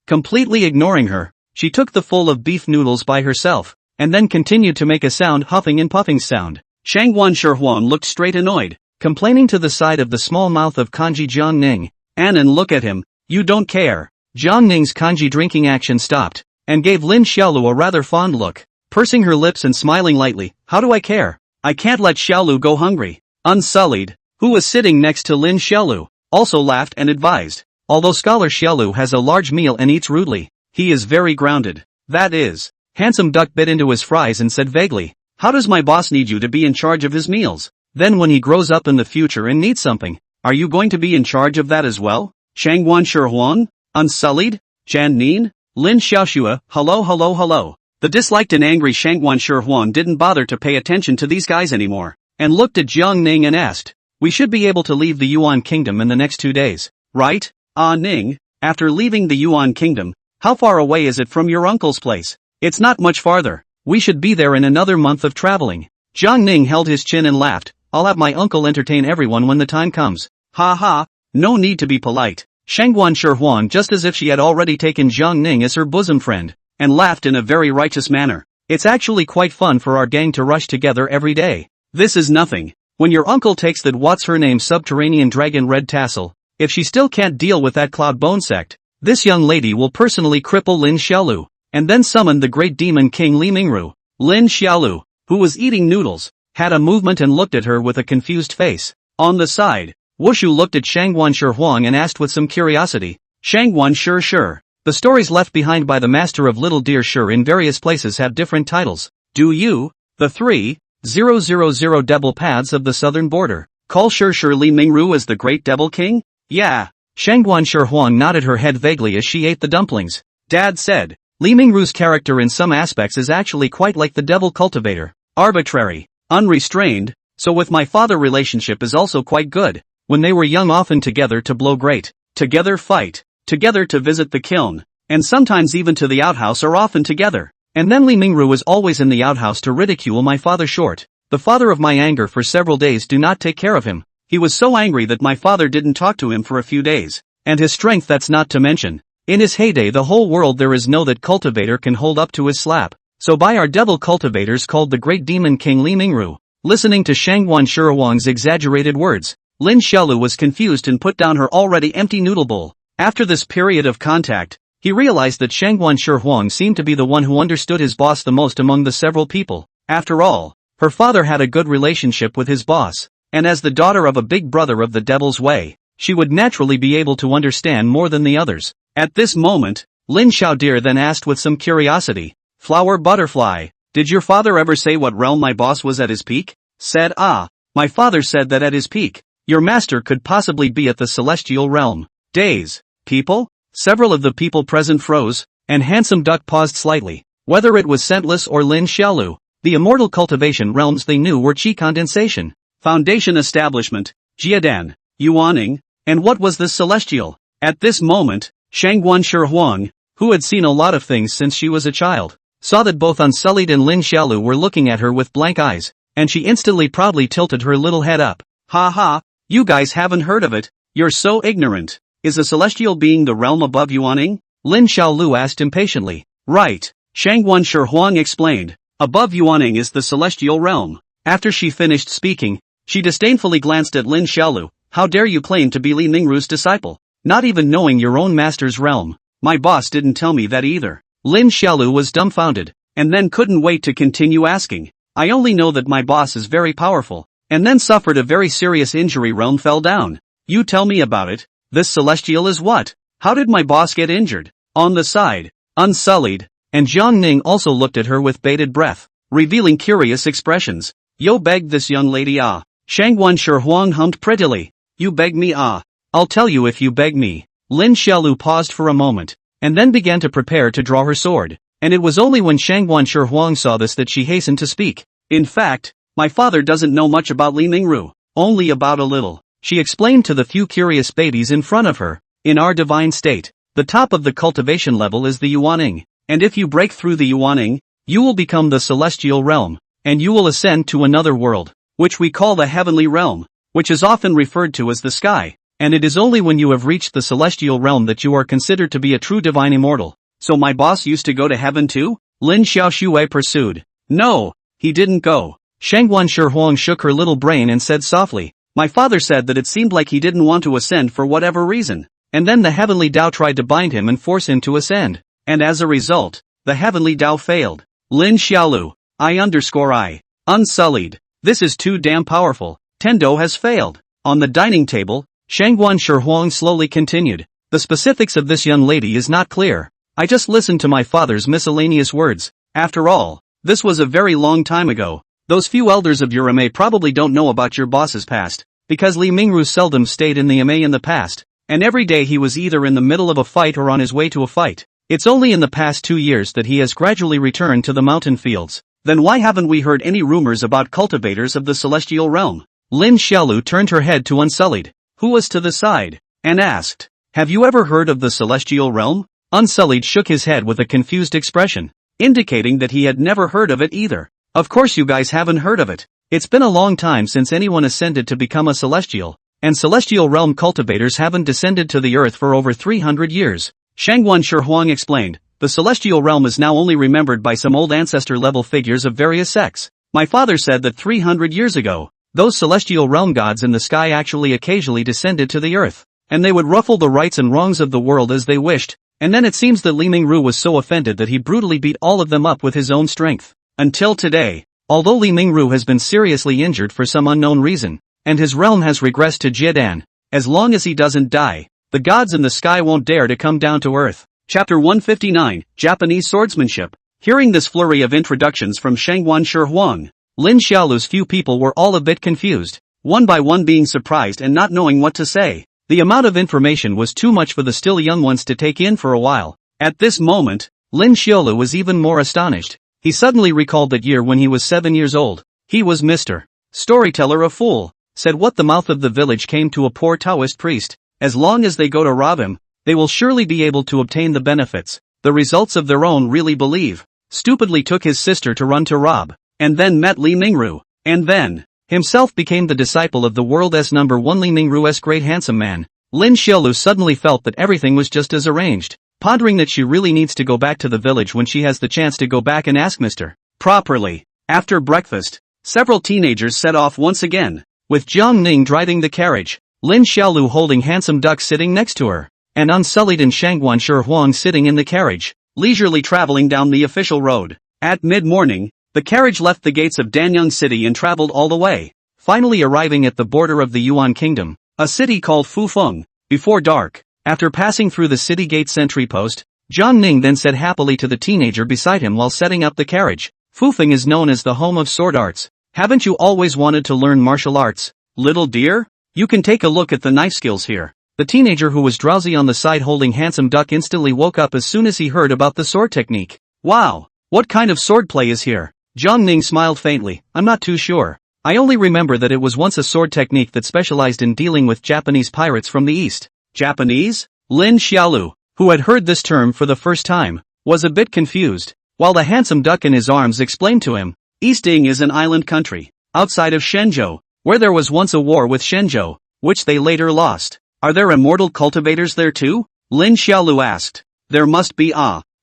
completely ignoring her. She took the full of beef noodles by herself, and then continued to make a sound, huffing and puffing sound. Shangguan Shihuang looked straight annoyed, complaining to the side of the small mouth of Kanji Jiang Ning. "Annan, look at him, you don't care." Jiang Ning's kanji drinking action stopped, and gave Lin Xiaolu a rather fond look, pursing her lips and smiling lightly. "How do I care? I can't let Xiaolu go hungry." Unsullied, who was sitting next to Lin Xiaolu, also laughed and advised. "Although Scholar Xiaolu has a large meal and eats rudely, he is very grounded." "That is." Handsome Duck bit into his fries and said vaguely, "How does my boss need you to be in charge of his meals? Then when he grows up in the future and needs something, are you going to be in charge of that as well?" Shangguan Shihuang, unsullied, Jan Nin, Lin Xiaoxua, hello. The disliked and angry Shangguan Shihuang didn't bother to pay attention to these guys anymore, and looked at Jiang Ning and asked, "We should be able to leave the Yuan Kingdom in the next 2 days, right?" Ning, after leaving the Yuan Kingdom, how far away is it from your uncle's place?" "It's not much farther. We should be there in another month of traveling." Jiang Ning held his chin and laughed. "I'll have my uncle entertain everyone when the time comes." Ha, no need to be polite. Shangguan Shihuang, just as if she had already taken Jiang Ning as her bosom friend, and laughed in a very righteous manner. "It's actually quite fun for our gang to rush together every day. This is nothing. When your uncle takes that what's-her-name subterranean dragon Red Tassel, if she still can't deal with that Cloud Bone sect, this young lady will personally cripple Lin Xiaolu, and then summon the great demon king Li Mingru." Lin Xiaolu, who was eating noodles, had a movement and looked at her with a confused face. On the side, Wushu looked at Shangguan Shihuang and asked with some curiosity, "Shangguan, sure. The stories left behind by the master of Little Deer sure in various places have different titles. Do you? The 3,000 Devil Paths of the Southern Border call sure Li Mingru as the Great Devil King?" "Yeah." Shangguan Shihuang nodded her head vaguely as she ate the dumplings. "Dad said, Li Mingru's character in some aspects is actually quite like the Devil Cultivator. Arbitrary, unrestrained, so with my father relationship is also quite good. When they were young often together to blow great, together fight, together to visit the kiln, and sometimes even to the outhouse or often together. And then Li Mingru was always in the outhouse to ridicule my father short. The father of my anger for several days do not take care of him. He was so angry that my father didn't talk to him for a few days. And his strength that's not to mention. In his heyday the whole world there is no that cultivator can hold up to his slap. So by our devil cultivators called the great demon king Li Mingru." Listening to Shangguan Shihuang's exaggerated words, Lin Xiaolu was confused and put down her already empty noodle bowl. After this period of contact, he realized that Shangguan Shihuang seemed to be the one who understood his boss the most among the several people. After all, her father had a good relationship with his boss, and as the daughter of a big brother of the Devil's Way, she would naturally be able to understand more than the others. At this moment, Lin Xiaodir then asked with some curiosity. Flower butterfly, did your father ever say what realm my boss was at his peak? Said my father said that at his peak, your master could possibly be at the celestial realm. Days. People? Several of the people present froze, and Handsome Duck paused slightly. Whether it was Scentless or Lin Xiaolu, the immortal cultivation realms they knew were Qi Condensation, Foundation Establishment, Jiadan, Yuaning, and what was the celestial? At this moment, Shangguan Shihuang, who had seen a lot of things since she was a child, saw that both Unsullied and Lin Xiaolu were looking at her with blank eyes, and she instantly proudly tilted her little head up. Ha ha, you guys haven't heard of it, you're so ignorant. Is a celestial being the realm above Yuaning? Lin Xiaolu asked impatiently. Right, Shangguan Shihuang explained. Above Yuaning is the celestial realm. After she finished speaking, she disdainfully glanced at Lin Xiaolu. How dare you claim to be Li Ningru's disciple, not even knowing your own master's realm? My boss didn't tell me that either. Lin Xiaolu was dumbfounded, and then couldn't wait to continue asking. I only know that my boss is very powerful, and then suffered a very serious injury. Realm fell down. You tell me about it. This celestial is what? How did my boss get injured? On the side, Unsullied and Jiang Ning also looked at her with bated breath, revealing curious expressions. Yo begged this young lady Shangguan Shihuang hummed prettily. You beg me I'll tell you if you beg me. Lin Xiaolu paused for a moment, and then began to prepare to draw her sword, and it was only when Shangguan Shihuang saw this that she hastened to speak. In fact, my father doesn't know much about Li Ningru, only about a little. She explained to the few curious babies in front of her. In our divine state, the top of the cultivation level is the Yuaning, and if you break through the Yuaning, you will become the celestial realm, and you will ascend to another world, which we call the heavenly realm, which is often referred to as the sky, and it is only when you have reached the celestial realm that you are considered to be a true divine immortal. So my boss used to go to heaven too? Lin Xiaoshui pursued. No, he didn't go. Shangguan Shihuang shook her little brain and said softly. My father said that it seemed like he didn't want to ascend for whatever reason, and then the heavenly Tao tried to bind him and force him to ascend, and as a result, the heavenly Tao failed. Lin Xiaolu, I Unsullied, this is too damn powerful. Tendo has failed. On the dining table, Shangguan Shihuang slowly continued. The specifics of this young lady is not clear. I just listened to my father's miscellaneous words. After all, this was a very long time ago. Those few elders of your MA probably don't know about your boss's past, because Li Mingru seldom stayed in the MA in the past, and every day he was either in the middle of a fight or on his way to a fight. It's only in the past 2 years that he has gradually returned to the mountain fields. Then why haven't we heard any rumors about cultivators of the celestial realm? Lin Xiaolu turned her head to Unsullied, who was to the side, and asked, have you ever heard of the celestial realm? Unsullied shook his head with a confused expression, indicating that he had never heard of it either. Of course you guys haven't heard of it. It's been a long time since anyone ascended to become a celestial, and celestial realm cultivators haven't descended to the earth for over 300 years. Shangguan Shihuang explained, the celestial realm is now only remembered by some old ancestor-level figures of various sects. My father said that 300 years ago, those celestial realm gods in the sky actually occasionally descended to the earth, and they would ruffle the rights and wrongs of the world as they wished, and then it seems that Li Mingru was so offended that he brutally beat all of them up with his own strength. Until today, although Li Mingru has been seriously injured for some unknown reason, and his realm has regressed to Jiadan, as long as he doesn't die, the gods in the sky won't dare to come down to earth. Chapter 159, Japanese Swordsmanship. Hearing this flurry of introductions from Shangguan Shihuang, Lin Xiaolu's few people were all a bit confused, one by one being surprised and not knowing what to say. The amount of information was too much for the still young ones to take in for a while. At this moment, Lin Xiaolu was even more astonished. He suddenly recalled that year when he was 7 years old. He was Mr. Storyteller a fool, said what the mouth of the village came to a poor Taoist priest. As long as they go to rob him, they will surely be able to obtain the benefits, the results of their own really believe. Stupidly took his sister to run to rob, and then met Li Mingru, and then, himself became the disciple of the world's number one Li Mingru's great handsome man. Lin Xiaolu suddenly felt that everything was just as arranged, pondering that she really needs to go back to the village when she has the chance to go back and ask Mr. Properly. After breakfast, several teenagers set off once again, with Jiang Ning driving the carriage, Lin Xiaolu holding Handsome Duck sitting next to her, and Unsullied and Shangguan Shihuang sitting in the carriage, leisurely traveling down the official road. At mid-morning, the carriage left the gates of Danyang City and traveled all the way, finally arriving at the border of the Yuan Kingdom, a city called Fufeng. Before dark, after passing through the city gate sentry post, Jiang Ning then said happily to the teenager beside him while setting up the carriage. Fufeng is known as the home of sword arts. Haven't you always wanted to learn martial arts, little dear? You can take a look at the knife skills here. The teenager who was drowsy on the side holding Handsome Duck instantly woke up as soon as he heard about the sword technique. Wow! What kind of swordplay is here? Jiang Ning smiled faintly. I'm not too sure. I only remember that it was once a sword technique that specialized in dealing with Japanese pirates from the East. Japanese? Lin Xiaolu, who had heard this term for the first time, was a bit confused, while the Handsome Duck in his arms explained to him. Easting is an island country, outside of Shenzhou, where there was once a war with Shenzhou, which they later lost. Are there immortal cultivators there too? Lin Xiaolu asked. There must be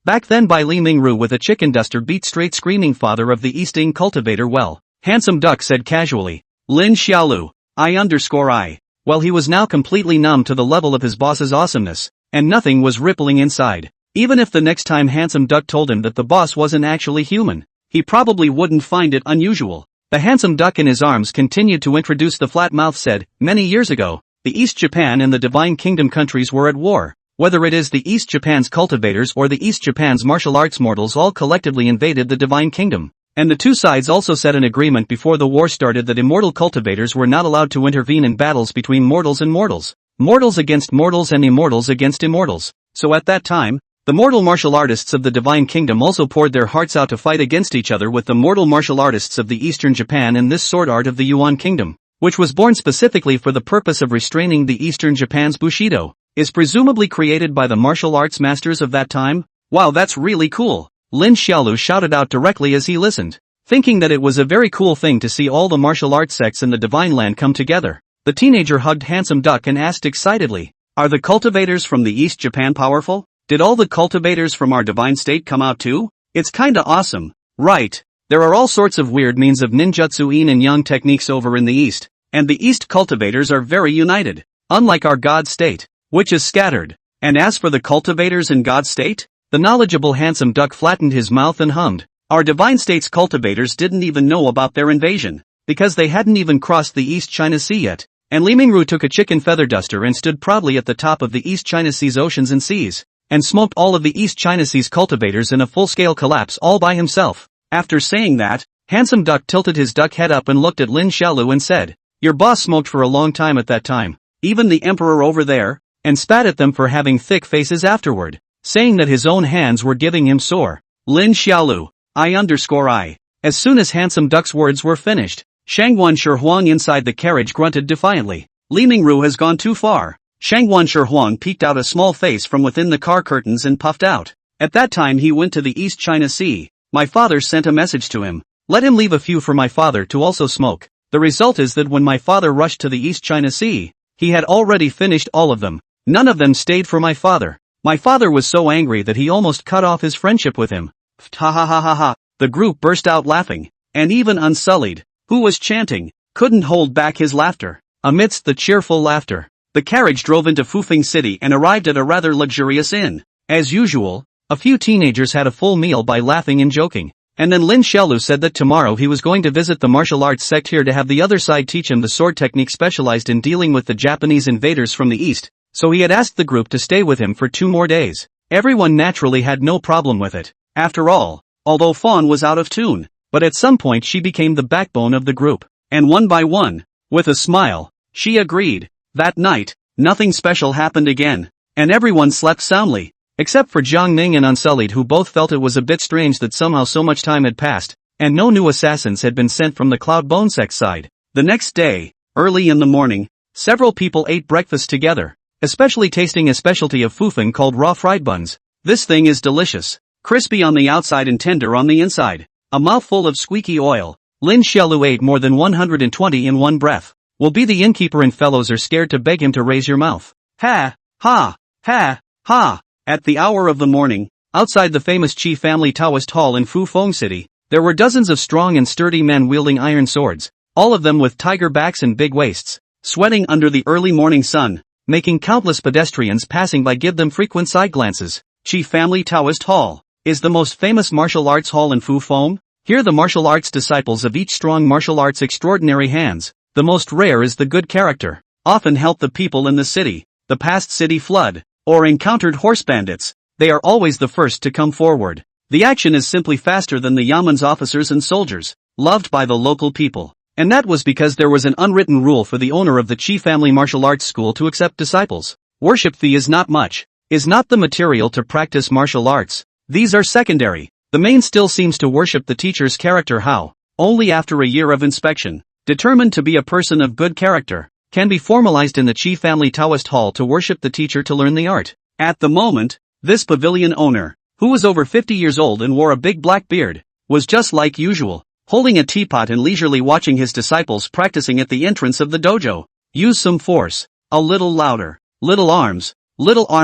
Back then by Li Mingru with a chicken duster beat straight screaming father of the Easting cultivator well. Handsome Duck said casually. Lin Xiaolu, I. Well, he was now completely numb to the level of his boss's awesomeness, and nothing was rippling inside. Even if the next time Handsome Duck told him that the boss wasn't actually human, he probably wouldn't find it unusual. The Handsome Duck in his arms continued to introduce the flat mouth said, many years ago, the East Japan and the Divine Kingdom countries were at war. Whether it is the East Japan's cultivators or the East Japan's martial arts mortals all collectively invaded the Divine Kingdom. And the two sides also set an agreement before the war started that immortal cultivators were not allowed to intervene in battles between mortals and mortals. Mortals against mortals and immortals against immortals. So at that time, the mortal martial artists of the Divine Kingdom also poured their hearts out to fight against each other with the mortal martial artists of the Eastern Japan and this sword art of the Yuan Kingdom, which was born specifically for the purpose of restraining the Eastern Japan's Bushido, is presumably created by the martial arts masters of that time. Wow, that's really cool. Lin Xiaolu shouted out directly as he listened, thinking that it was a very cool thing to see all the martial arts sects in the Divine Land come together. The teenager hugged Handsome Duck and asked excitedly, are the cultivators from the East Japan powerful? Did all the cultivators from our divine state come out too? It's kinda awesome, right? There are all sorts of weird means of ninjutsu yin and yang techniques over in the East, and the East cultivators are very united, unlike our God state, which is scattered. And as for the cultivators in God state? The knowledgeable Handsome Duck flattened his mouth and hummed. Our divine state's cultivators didn't even know about their invasion, because they hadn't even crossed the East China Sea yet, and Li Mingru took a chicken feather duster and stood proudly at the top of the East China Sea's oceans and seas, and smoked all of the East China Sea's cultivators in a full-scale collapse all by himself. After saying that, Handsome Duck tilted his duck head up and looked at Lin Xiaolu and said, your boss smoked for a long time at that time, even the emperor over there, and spat at them for having thick faces afterward, saying that his own hands were giving him sore. Lin Xiaolu, I. As soon as Handsome Duck's words were finished, Shangwan Shihuang inside the carriage grunted defiantly. Li Mingru has gone too far. Shangwan Shihuang peeked out a small face from within the car curtains and puffed out. At that time he went to the East China Sea. My father sent a message to him. Let him leave a few for my father to also smoke. The result is that when my father rushed to the East China Sea, he had already finished all of them. None of them stayed for my father. My father was so angry that he almost cut off his friendship with him. Ha ha ha ha ha. The group burst out laughing, and even Unsullied, who was chanting, couldn't hold back his laughter. Amidst the cheerful laughter, the carriage drove into Fufeng City and arrived at a rather luxurious inn. As usual, a few teenagers had a full meal by laughing and joking, and then Lin Xiaolu said that tomorrow he was going to visit the martial arts sect here to have the other side teach him the sword technique specialized in dealing with the Japanese invaders from the east. So he had asked the group to stay with him for 2 more days. Everyone naturally had no problem with it. After all, although Fawn was out of tune, but at some point she became the backbone of the group, and one by one, with a smile, she agreed. That night, nothing special happened again, and everyone slept soundly, except for Jiang Ning and Unsullied, who both felt it was a bit strange that somehow so much time had passed, and no new assassins had been sent from the Cloud Bone Sect side. The next day, early in the morning, several people ate breakfast together, especially tasting a specialty of Fufeng called raw fried buns. This thing is delicious, crispy on the outside and tender on the inside, a mouthful of squeaky oil. Lin Xiaolu ate more than 120 in one breath. Will be the innkeeper and fellows are scared to beg him to raise your mouth. Ha, ha, ha, ha. At the hour of the morning, outside the famous Qi family Taoist hall in Fufeng City, there were dozens of strong and sturdy men wielding iron swords, all of them with tiger backs and big waists, sweating under the early morning sun, making countless pedestrians passing by give them frequent side glances. Qi family Taoist hall is the most famous martial arts hall in Fufeng. Here the martial arts disciples of each strong martial arts extraordinary hands, the most rare is the good character, often help the people in the city, the past city flood, or encountered horse bandits, they are always the first to come forward. The action is simply faster than the Yaman's officers and soldiers, loved by the local people. And that was because there was an unwritten rule for the owner of the Chi family martial arts school to accept disciples. Worship fee is not much, is not the material to practice martial arts. These are secondary. The main still seems to worship the teacher's character how, only after a year of inspection, determined to be a person of good character, can be formalized in the Chi family Taoist hall to worship the teacher to learn the art. At the moment, this pavilion owner, who was over 50 years old and wore a big black beard, was just like usual, holding a teapot and leisurely watching his disciples practicing at the entrance of the dojo. Use some force, a little louder, little arms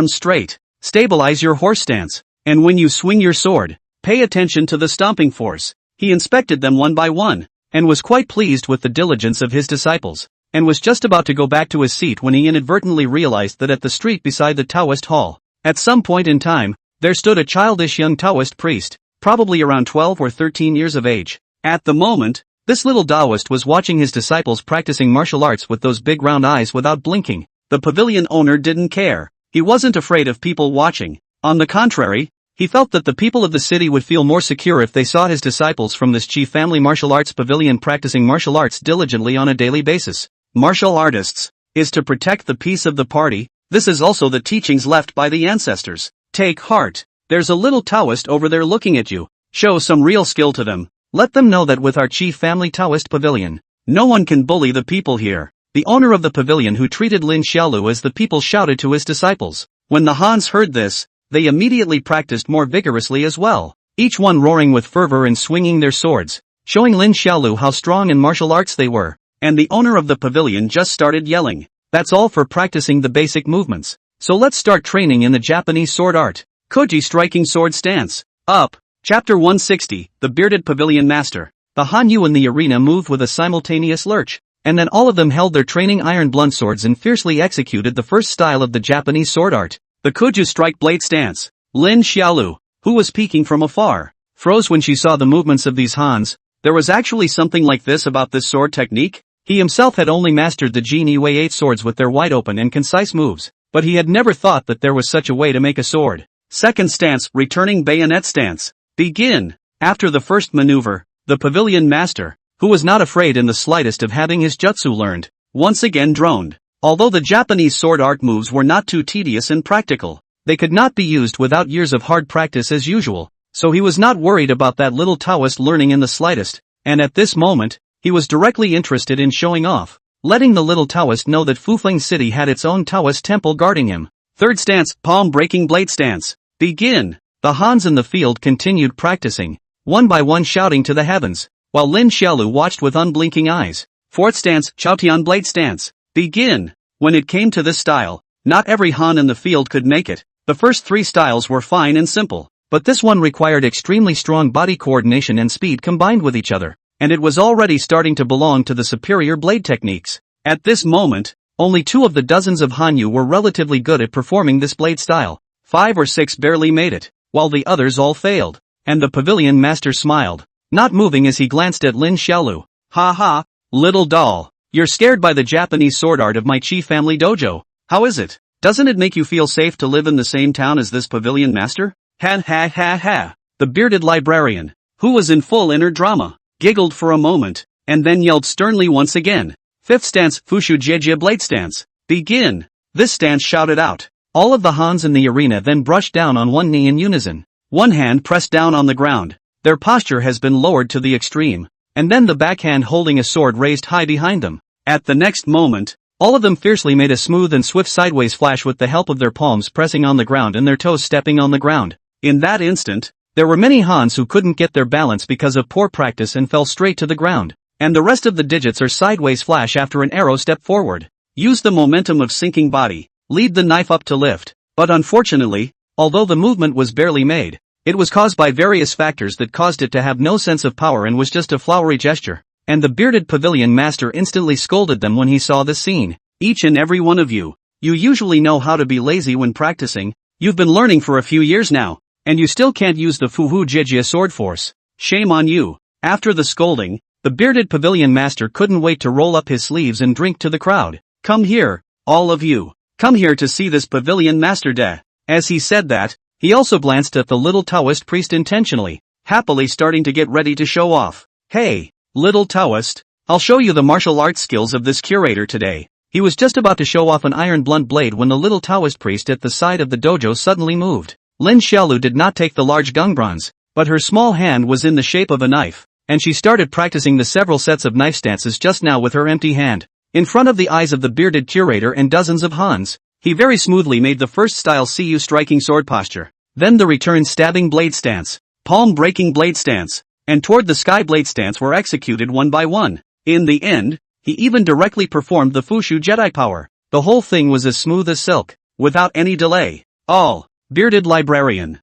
straight, stabilize your horse stance, and when you swing your sword, pay attention to the stomping force. He inspected them one by one, and was quite pleased with the diligence of his disciples, and was just about to go back to his seat when he inadvertently realized that at the street beside the Taoist hall, at some point in time, there stood a childish young Taoist priest, probably around 12 or 13 years of age. At the moment, this little Taoist was watching his disciples practicing martial arts with those big round eyes without blinking. The pavilion owner didn't care. He wasn't afraid of people watching. On the contrary, he felt that the people of the city would feel more secure if they saw his disciples from this Chi family martial arts pavilion practicing martial arts diligently on a daily basis. Martial artists is to protect the peace of the party. This is also the teachings left by the ancestors. Take heart. There's a little Taoist over there looking at you. Show some real skill to them. Let them know that with our Chi family Taoist pavilion, no one can bully the people here. The owner of the pavilion who treated Lin Xiaolu as the people shouted to his disciples. When the Hans heard this, they immediately practiced more vigorously as well, each one roaring with fervor and swinging their swords, showing Lin Xiaolu how strong in martial arts they were. And the owner of the pavilion just started yelling, "That's all for practicing the basic movements. So let's start training in the Japanese sword art. Koji striking sword stance. Up." Chapter 160, The Bearded Pavilion Master. The Hanyu in the arena moved with a simultaneous lurch, and then all of them held their training iron blunt swords and fiercely executed the first style of the Japanese sword art, the Kuju strike blade stance. Lin Xiaolu, who was peeking from afar, froze when she saw the movements of these Hans. There was actually something like this about this sword technique. He himself had only mastered the Jin Wei 8 swords with their wide open and concise moves, but he had never thought that there was such a way to make a sword. Second stance, returning bayonet stance. Begin. After the first maneuver, the pavilion master, who was not afraid in the slightest of having his jutsu learned, once again droned. Although the Japanese sword art moves were not too tedious and practical, they could not be used without years of hard practice as usual, so he was not worried about that little Taoist learning in the slightest, and at this moment, he was directly interested in showing off, letting the little Taoist know that Fufeng City had its own Taoist temple guarding him. Third stance, palm breaking blade stance. Begin. The Hans in the field continued practicing, one by one shouting to the heavens, while Lin Xiaolu watched with unblinking eyes. Fourth stance, Chaotian blade stance. Begin. When it came to this style, not every Han in the field could make it. The first three styles were fine and simple, but this one required extremely strong body coordination and speed combined with each other, and it was already starting to belong to the superior blade techniques. At this moment, only 2 of the dozens of Hanyu were relatively good at performing this blade style. 5 or 6 barely made it, while the others all failed, and the pavilion master smiled, not moving as he glanced at Lin Xiaolu. "Ha ha, little doll, you're scared by the Japanese sword art of my Chi family dojo. How is it? Doesn't it make you feel safe to live in the same town as this pavilion master?" Ha ha ha ha. The bearded librarian, who was in full inner drama, giggled for a moment, and then yelled sternly once again. Fifth stance, Fushu Jejia blade stance. Begin. This stance shouted out. All of the Hans in the arena then brushed down on one knee in unison, one hand pressed down on the ground. Their posture has been lowered to the extreme, and then the backhand holding a sword raised high behind them. At the next moment, all of them fiercely made a smooth and swift sideways flash with the help of their palms pressing on the ground and their toes stepping on the ground. In that instant, there were many Hans who couldn't get their balance because of poor practice and fell straight to the ground, and the rest of the digits are sideways flash after an arrow step forward. Use the momentum of sinking body. Lead the knife up to lift, but unfortunately, although the movement was barely made, it was caused by various factors that caused it to have no sense of power and was just a flowery gesture, and the bearded pavilion master instantly scolded them when he saw this scene. Each and every one of you, you usually know how to be lazy when practicing, you've been learning for a few years now, and you still can't use the Fuhu Jejia sword force. Shame on you. After the scolding, the bearded pavilion master couldn't wait to roll up his sleeves and drink to the crowd. "Come here, all of you. Come here to see this pavilion master de." As he said that, He also glanced at the little Taoist priest intentionally, happily starting to get ready to show off. Hey, little Taoist, I'll show you the martial arts skills of this curator today. He was just about to show off an iron blunt blade when the little Taoist priest at the side of the dojo suddenly moved. Lin Xiaolu did not take the large gungbronze, but her small hand was in the shape of a knife, and she started practicing the several sets of knife stances just now with her empty hand. In front of the eyes of the bearded curator and dozens of Hans, he very smoothly made the first style Cu striking sword posture, then the return stabbing blade stance, palm breaking blade stance, and toward the sky blade stance were executed one by one. In the end, he even directly performed the Fushu Jedi power. The whole thing was as smooth as silk, without any delay. All, bearded librarian, !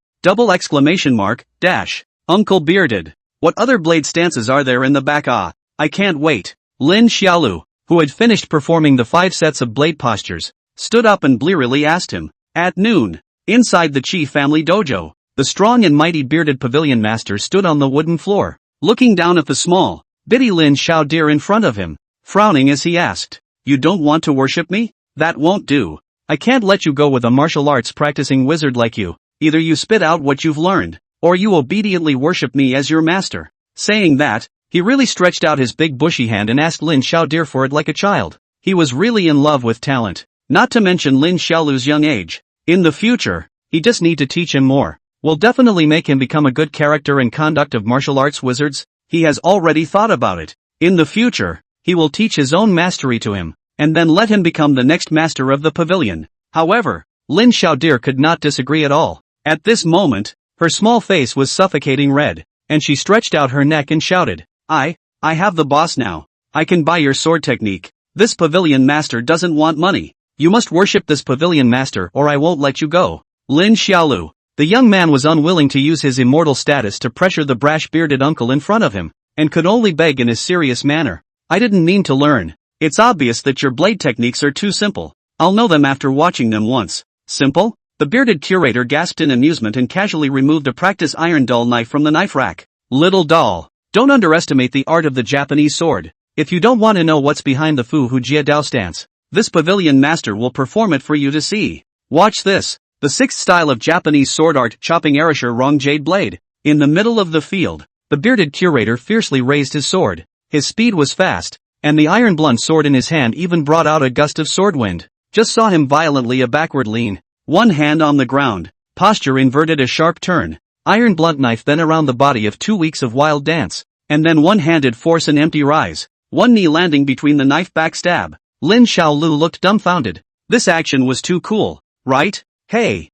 Uncle Bearded. What other blade stances are there in the back? I can't wait. Lin Xiaolu, who had finished performing the 5 sets of blade postures, stood up and blearily asked him. At noon, inside the Qi family dojo, the strong and mighty bearded pavilion master stood on the wooden floor, looking down at the small, bitty Lin Xiaodir in front of him, frowning as he asked, "You don't want to worship me? That won't do. I can't let you go with a martial arts practicing wizard like you. Either you spit out what you've learned, or you obediently worship me as your master." Saying that, he really stretched out his big bushy hand and asked Lin Xiaodir for it like a child. He was really in love with talent, not to mention Lin Xiaolu's young age. In the future, he just need to teach him more. Will definitely make him become a good character and conduct of martial arts wizards. He has already thought about it. In the future, he will teach his own mastery to him, and then let him become the next master of the pavilion. However, Lin Xiaodir could not disagree at all. At this moment, her small face was suffocating red, and she stretched out her neck and shouted, I have the boss now. I can buy your sword technique. This pavilion master doesn't want money. You must worship this pavilion master or I won't let you go. Lin Xiaolu. The young man was unwilling to use his immortal status to pressure the brash bearded uncle in front of him, and could only beg in a serious manner. I didn't mean to learn. It's obvious that your blade techniques are too simple. I'll know them after watching them once. Simple? The bearded curator gasped in amusement and casually removed a practice iron dull knife from the knife rack. Little doll, don't underestimate the art of the Japanese sword. If you don't want to know what's behind the Fu Hu Jia Dao stance, this pavilion master will perform it for you to see. Watch this. The 6th style of Japanese sword art, chopping Erasure Wrong Jade Blade. In the middle of the field, the bearded curator fiercely raised his sword. His speed was fast, and the iron blunt sword in his hand even brought out a gust of sword wind. Just saw him violently a backward lean, one hand on the ground, posture inverted a sharp turn, iron blunt knife then around the body of 2 weeks of wild dance, and then one-handed force an empty rise, one knee landing between the knife back stab. Lin Xiaolu looked dumbfounded. This action was too cool, right? Hey,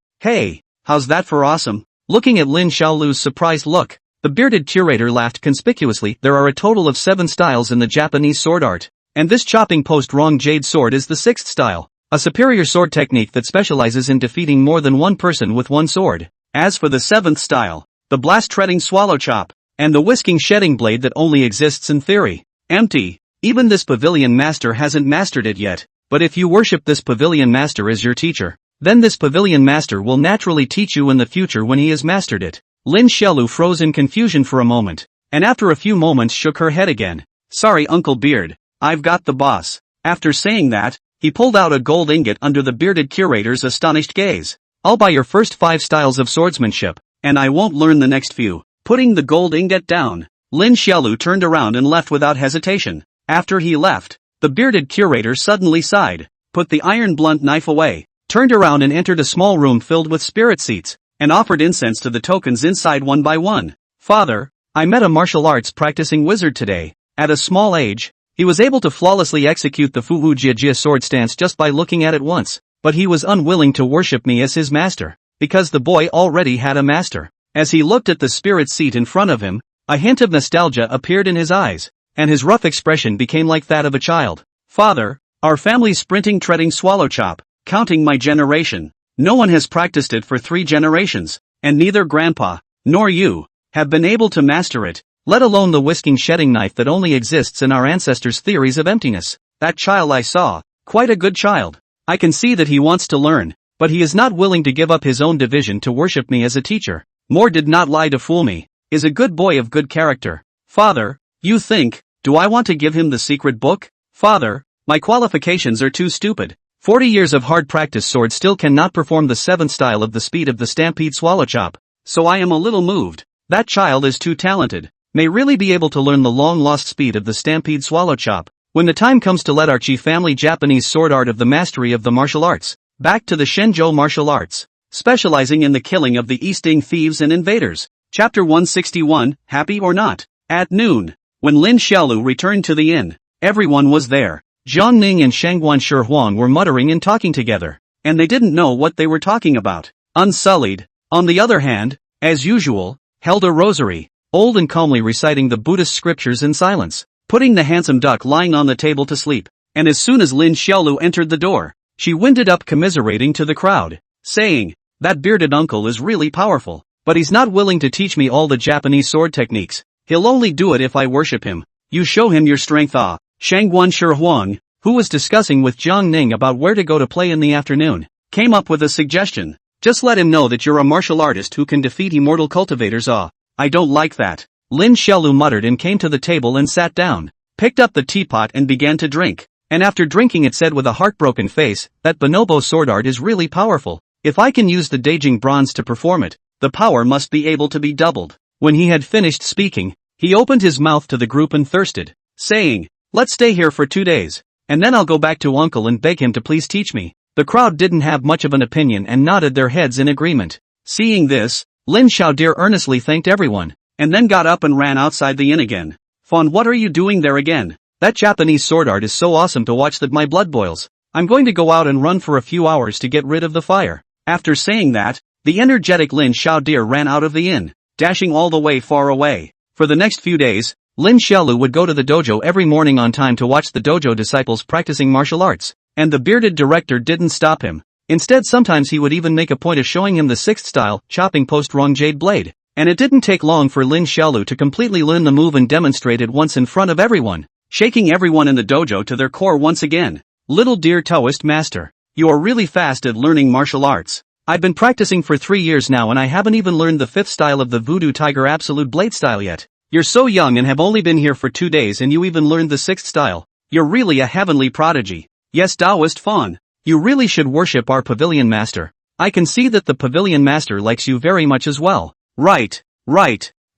how's that for awesome? Looking at Lin Xiaolu's surprised look, the bearded curator laughed conspicuously. There are a total of 7 styles in the Japanese sword art, and this chopping post wrong jade sword is the 6th style, a superior sword technique that specializes in defeating more than one person with one sword. As for the 7th style, the blast treading swallow chop, and the whisking shedding blade that only exists in theory. Empty. Even this pavilion master hasn't mastered it yet, but if you worship this pavilion master as your teacher, then this pavilion master will naturally teach you in the future when he has mastered it. Lin Xiaolu froze in confusion for a moment, and after a few moments shook her head again. Sorry Uncle Beard, I've got the boss. After saying that, he pulled out a gold ingot under the bearded curator's astonished gaze. I'll buy your first 5 styles of swordsmanship, and I won't learn the next few. Putting the gold ingot down, Lin Xiaolu turned around and left without hesitation. After he left, the bearded curator suddenly sighed, put the iron blunt knife away, turned around and entered a small room filled with spirit seats, and offered incense to the tokens inside one by one. Father, I met a martial arts practicing wizard today. At a small age, he was able to flawlessly execute the Fu Hu Jia Jia sword stance just by looking at it once, but he was unwilling to worship me as his master, because the boy already had a master. As he looked at the spirit seat in front of him, a hint of nostalgia appeared in his eyes, and his rough expression became like that of a child. Father, our family's sprinting treading swallow chop, counting my generation. No one has practiced it for 3 generations, and neither Grandpa, nor you, have been able to master it, let alone the whisking shedding knife that only exists in our ancestors' theories of emptiness. That child I saw, quite a good child. I can see that he wants to learn, but he is not willing to give up his own division to worship me as a teacher. Moore did not lie to fool me, is a good boy of good character. Father, you think, do I want to give him the secret book? Father, my qualifications are too stupid. 40 years of hard practice sword still cannot perform the 7th style of the speed of the Stampede Swallow Chop. So I am a little moved. That child is too talented. May really be able to learn the long-lost speed of the Stampede Swallow Chop. When the time comes to let our Chi family Japanese sword art of the mastery of the martial arts. Back to the Shenzhou martial arts. Specializing in the killing of the Easting thieves and invaders. Chapter 161, Happy or Not? At noon, when Lin Xiaolu returned to the inn, everyone was there. Zhang Ning and Shangguan Shihuang were muttering and talking together, and they didn't know what they were talking about. Unsullied, on the other hand, as usual, held a rosary, old and calmly reciting the Buddhist scriptures in silence, putting the handsome duck lying on the table to sleep, and as soon as Lin Xiaolu entered the door, she winded up commiserating to the crowd, saying, "That bearded uncle is really powerful, but he's not willing to teach me all the Japanese sword techniques. He'll only do it if I worship him. You show him your strength." Shangguan Shihuang, who was discussing with Zhang Ning about where to go to play in the afternoon, came up with a suggestion. "Just let him know that you're a martial artist who can defeat immortal cultivators." I don't like that. Lin Xiaolu muttered and came to the table and sat down, picked up the teapot and began to drink, and after drinking it said with a heartbroken face, "That bonobo sword art is really powerful. If I can use the Daijing bronze to perform it, the power must be able to be doubled." When he had finished speaking, he opened his mouth to the group and thirsted, saying, "Let's stay here for 2 days, and then I'll go back to uncle and beg him to please teach me." The crowd didn't have much of an opinion and nodded their heads in agreement. Seeing this, Lin Xiaodir earnestly thanked everyone, and then got up and ran outside the inn again. "Fawn, what are you doing there again? That Japanese sword art is so awesome to watch that my blood boils. I'm going to go out and run for a few hours to get rid of the fire." After saying that, the energetic Lin Xiaodir ran out of the inn, dashing all the way far away. For the next few days, Lin Xiaolu would go to the dojo every morning on time to watch the dojo disciples practicing martial arts, and the bearded director didn't stop him. Instead, sometimes he would even make a point of showing him the 6th style, chopping post-rong jade blade, and it didn't take long for Lin Xiaolu to completely learn the move and demonstrate it once in front of everyone, shaking everyone in the dojo to their core once again. "Little dear Taoist master, you are really fast at learning martial arts. I've been practicing for 3 years now and I haven't even learned the 5th style of the Voodoo Tiger Absolute Blade style yet. You're so young and have only been here for 2 days and you even learned the 6th style. You're really a heavenly prodigy. Yes, Taoist Fawn. You really should worship our pavilion master. I can see that the pavilion master likes you very much as well." Right.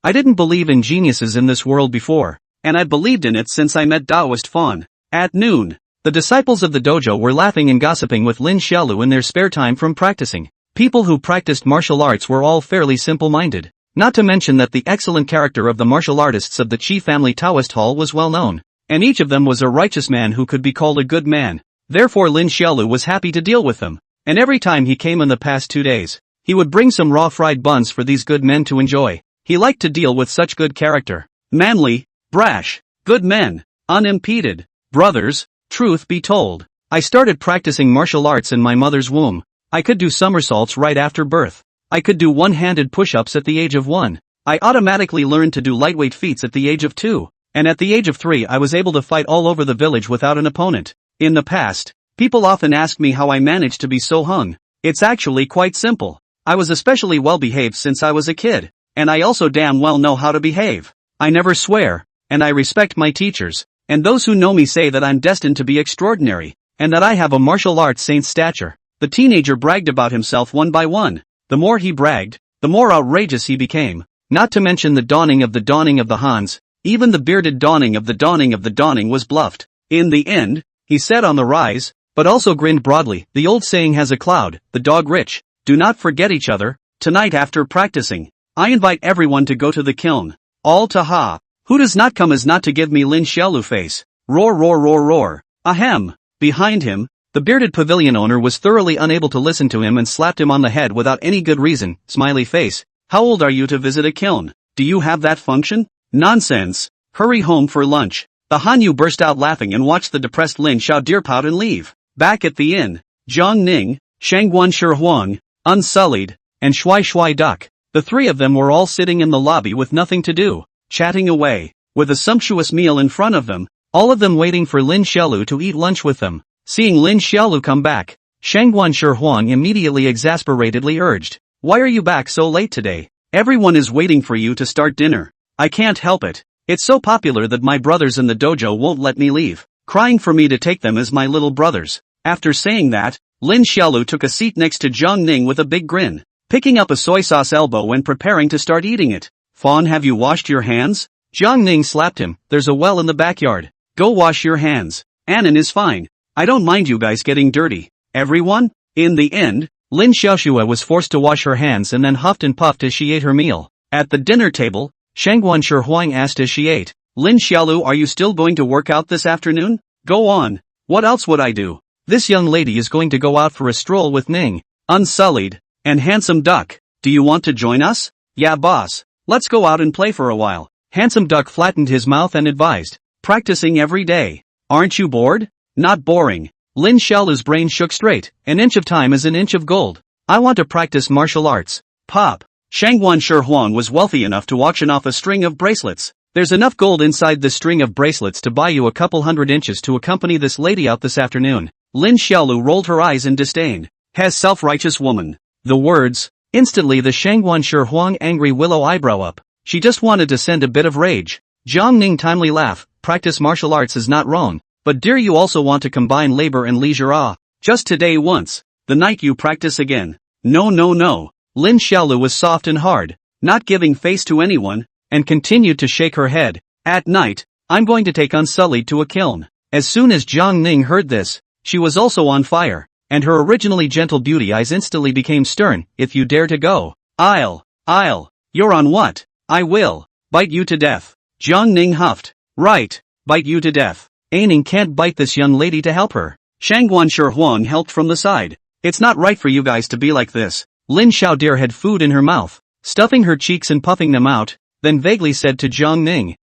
I didn't believe in geniuses in this world before, and I believed in it since I met Taoist Fawn. At noon, the disciples of the dojo were laughing and gossiping with Lin Xiaolu in their spare time from practicing. People who practiced martial arts were all fairly simple-minded, not to mention that the excellent character of the martial artists of the Qi family Taoist hall was well known, and each of them was a righteous man who could be called a good man. Therefore Lin Xiaolu was happy to deal with them, and every time he came in the past 2 days, he would bring some raw fried buns for these good men to enjoy. He liked to deal with such good character. Manly, brash, good men, unimpeded. Brothers, truth be told, I started practicing martial arts in my mother's womb. I could do somersaults right after birth. I could do one-handed push-ups at the age of 1. I automatically learned to do lightweight feats at the age of 2. And at the age of 3 I was able to fight all over the village without an opponent. In the past, people often ask me how I managed to be so hung. It's actually quite simple. I was especially well behaved since I was a kid, and I also damn well know how to behave. I never swear, and I respect my teachers, and those who know me say that I'm destined to be extraordinary, and that I have a martial arts saint's stature. The teenager bragged about himself one by one. The more he bragged, the more outrageous he became, not to mention the dawning of the Hans. Even the bearded dawning of the dawning was bluffed. In the end, he said on the rise, but also grinned broadly. The old saying has a cloud, the dog rich. Do not forget each other. Tonight after practicing, I invite everyone to go to the kiln. All to ha. Who does not come is not to give me Lin Xiaolu face. Roar roar roar roar. Ahem. Behind him, the bearded pavilion owner was thoroughly unable to listen to him and slapped him on the head without any good reason. Smiley face. How old are you to visit a kiln? Do you have that function? Nonsense. Hurry home for lunch. The Hanyu burst out laughing and watched the depressed Lin Xiaodir pout and leave. Back at the inn, Zhang Ning, Shangguan Shihuang, Unsullied, and Shui Duck, the three of them were all sitting in the lobby with nothing to do, chatting away, with a sumptuous meal in front of them, all of them waiting for Lin Xiaolu to eat lunch with them. Seeing Lin Xiaolu come back, Shangguan Shihuang immediately exasperatedly urged, "Why are you back so late today? Everyone is waiting for you to start dinner." "I can't help it. It's so popular that my brothers in the dojo won't let me leave, crying for me to take them as my little brothers." After saying that, Lin Xiaolu took a seat next to Jiang Ning with a big grin, picking up a soy sauce elbow and preparing to start eating it. Fawn, have you washed your hands? Jiang Ning slapped him. There's a well in the backyard. Go wash your hands. Anan is fine. I don't mind you guys getting dirty. Everyone? In the end, Lin Xiaoxue was forced to wash her hands and then huffed and puffed as she ate her meal. At the dinner table, Shangguan Huang asked as she ate, Lin Xiaolu, are you still going to work out this afternoon? Go on. What else would I do? This young lady is going to go out for a stroll with Ning, Unsullied, and Handsome Duck. Do you want to join us? Yeah, boss. Let's go out and play for a while. Handsome Duck flattened his mouth and advised, practicing every day. Aren't you bored? Not boring. Lin Xiaolu's brain shook straight. An inch of time is an inch of gold. I want to practice martial arts. Pop. Shangguan Huang was wealthy enough to auction off a string of bracelets. There's enough gold inside this string of bracelets to buy you a couple hundred inches to accompany this lady out this afternoon. Lin Xiaolu rolled her eyes in disdain. Has self-righteous woman. The words. Instantly the Shangguan Huang angry willow eyebrow up. She just wanted to send a bit of rage. Jiang Ning timely laugh. Practice martial arts is not wrong. But dear, you also want to combine labor and leisure. Just today once. The night you practice again. No. Lin Xiaolu was soft and hard, not giving face to anyone, and continued to shake her head. At night, I'm going to take Unsullied to a kiln. As soon as Jiang Ning heard this, she was also on fire, and her originally gentle beauty eyes instantly became stern. If you dare to go, I'll. You're on what? I will. Bite you to death. Jiang Ning huffed. Right. Bite you to death. Ning can't bite this young lady to help her. Shangguan Huang helped from the side. It's not right for you guys to be like this. Lin Xiaodir had food in her mouth, stuffing her cheeks and puffing them out, then vaguely said to Jiang Ning,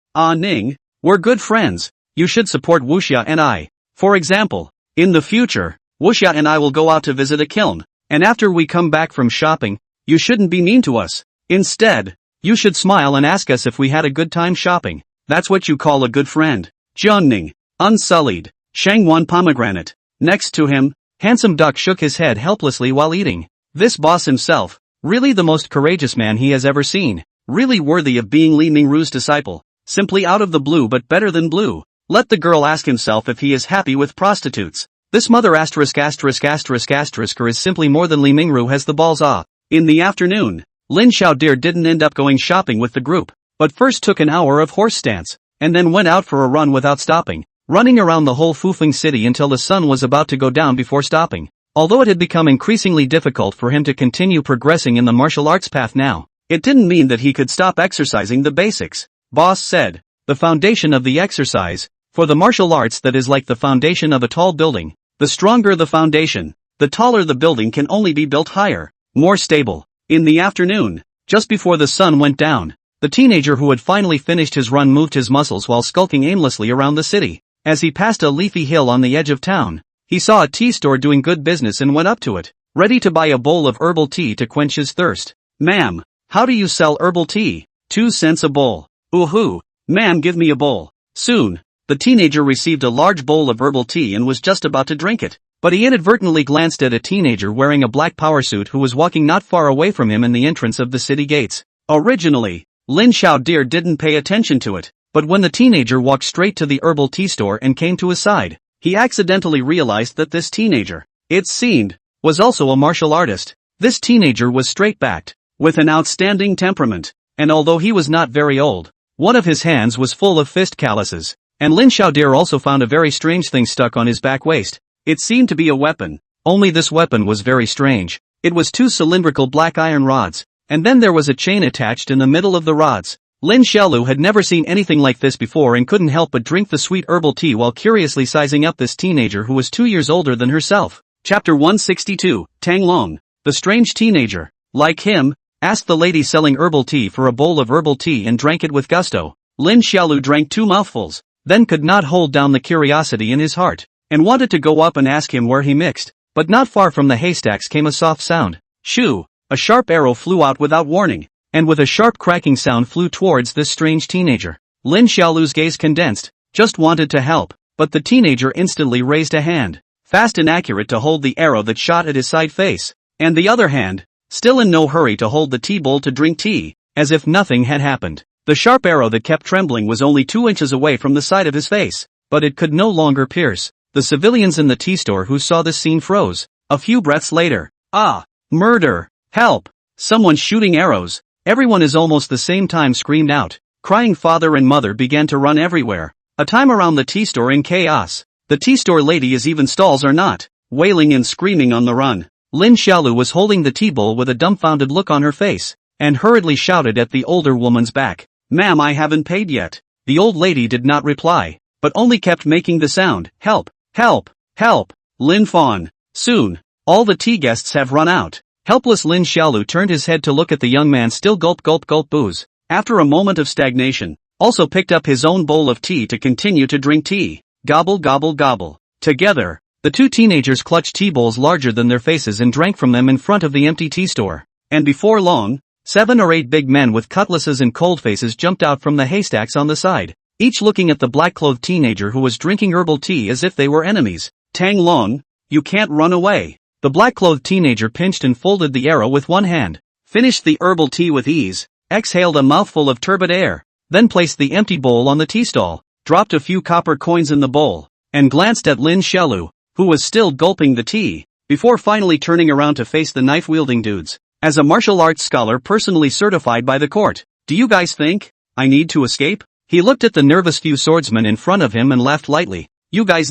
Ning, we're good friends. You should support Wuxia and I. For example, in the future, Wuxia and I will go out to visit a kiln, and after we come back from shopping, you shouldn't be mean to us. Instead, you should smile and ask us if we had a good time shopping. That's what you call a good friend. Jiang Ning, Unsullied, Shangguan Pomegranate. Next to him, Handsome Duck shook his head helplessly while eating. This boss himself, really the most courageous man he has ever seen. Really worthy of being Li Mingru's disciple. Simply out of the blue but better than blue. Let the girl ask himself if he is happy with prostitutes. This mother **** is simply more than Li Mingru has the balls. In the afternoon, Lin Xiaodir didn't end up going shopping with the group, but first took an hour of horse stance, and then went out for a run without stopping, running around the whole Fufeng city until the sun was about to go down before stopping. Although it had become increasingly difficult for him to continue progressing in the martial arts path now, it didn't mean that he could stop exercising the basics. Boss said, the foundation of the exercise, for the martial arts that is like the foundation of a tall building. The stronger the foundation, the taller the building can only be built higher, more stable. In the afternoon, just before the sun went down, the teenager who had finally finished his run moved his muscles while skulking aimlessly around the city. As he passed a leafy hill on the edge of town, he saw a tea store doing good business and went up to it, ready to buy a bowl of herbal tea to quench his thirst. Ma'am, how do you sell herbal tea? 2 cents a bowl. Ooh, ma'am, give me a bowl. Soon, the teenager received a large bowl of herbal tea and was just about to drink it, but he inadvertently glanced at a teenager wearing a black power suit who was walking not far away from him in the entrance of the city gates. Originally, Lin Xiaodir didn't pay attention to it, but when the teenager walked straight to the herbal tea store and came to his side, he accidentally realized that this teenager, it seemed, was also a martial artist. This teenager was straight-backed, with an outstanding temperament, and although he was not very old, one of his hands was full of fist calluses, and Lin Xiaodir also found a very strange thing stuck on his back waist. It seemed to be a weapon. Only this weapon was very strange. It was 2 cylindrical black iron rods, and then there was a chain attached in the middle of the rods. Lin Xiaolu had never seen anything like this before and couldn't help but drink the sweet herbal tea while curiously sizing up this teenager who was 2 years older than herself. Chapter 162, Tang Long, the strange teenager. Like him, asked the lady selling herbal tea for a bowl of herbal tea and drank it with gusto. Lin Xiaolu drank 2 mouthfuls, then could not hold down the curiosity in his heart, and wanted to go up and ask him where he mixed. But not far from the haystacks came a soft sound. Shoo! A sharp arrow flew out without warning, and with a sharp cracking sound flew towards this strange teenager. Lin Xiaolu's gaze condensed, just wanted to help, but the teenager instantly raised a hand, fast and accurate to hold the arrow that shot at his side face, and the other hand, still in no hurry to hold the tea bowl to drink tea, as if nothing had happened. The sharp arrow that kept trembling was only 2 inches away from the side of his face, but it could no longer pierce. The civilians in the tea store who saw this scene froze. A few breaths later. Ah! Murder! Help! Someone's shooting arrows. Everyone is almost the same time screamed out. Crying father and mother began to run everywhere. A time around the tea store in chaos. The tea store lady is even stalls are not. Wailing and screaming on the run. Lin Xiaolu was holding the tea bowl with a dumbfounded look on her face, and hurriedly shouted at the older woman's back. Ma'am, I haven't paid yet. The old lady did not reply, but only kept making the sound, help, help, help. Lin Fawn. Soon. All the tea guests have run out. Helpless Lin Xiaolu turned his head to look at the young man still gulp gulp gulp booze. After a moment of stagnation, also picked up his own bowl of tea to continue to drink tea. Gobble gobble gobble. Together, the two teenagers clutched tea bowls larger than their faces and drank from them in front of the empty tea store. And before long, 7 or 8 big men with cutlasses and cold faces jumped out from the haystacks on the side, each looking at the black-clothed teenager who was drinking herbal tea as if they were enemies. Tang Long, you can't run away. The black-clothed teenager pinched and folded the arrow with one hand, finished the herbal tea with ease, exhaled a mouthful of turbid air, then placed the empty bowl on the tea stall, dropped a few copper coins in the bowl, and glanced at Lin Xiaolu, who was still gulping the tea, before finally turning around to face the knife-wielding dudes. As a martial arts scholar personally certified by the court, do you guys think I need to escape? He looked at the nervous few swordsmen in front of him and laughed lightly. You guys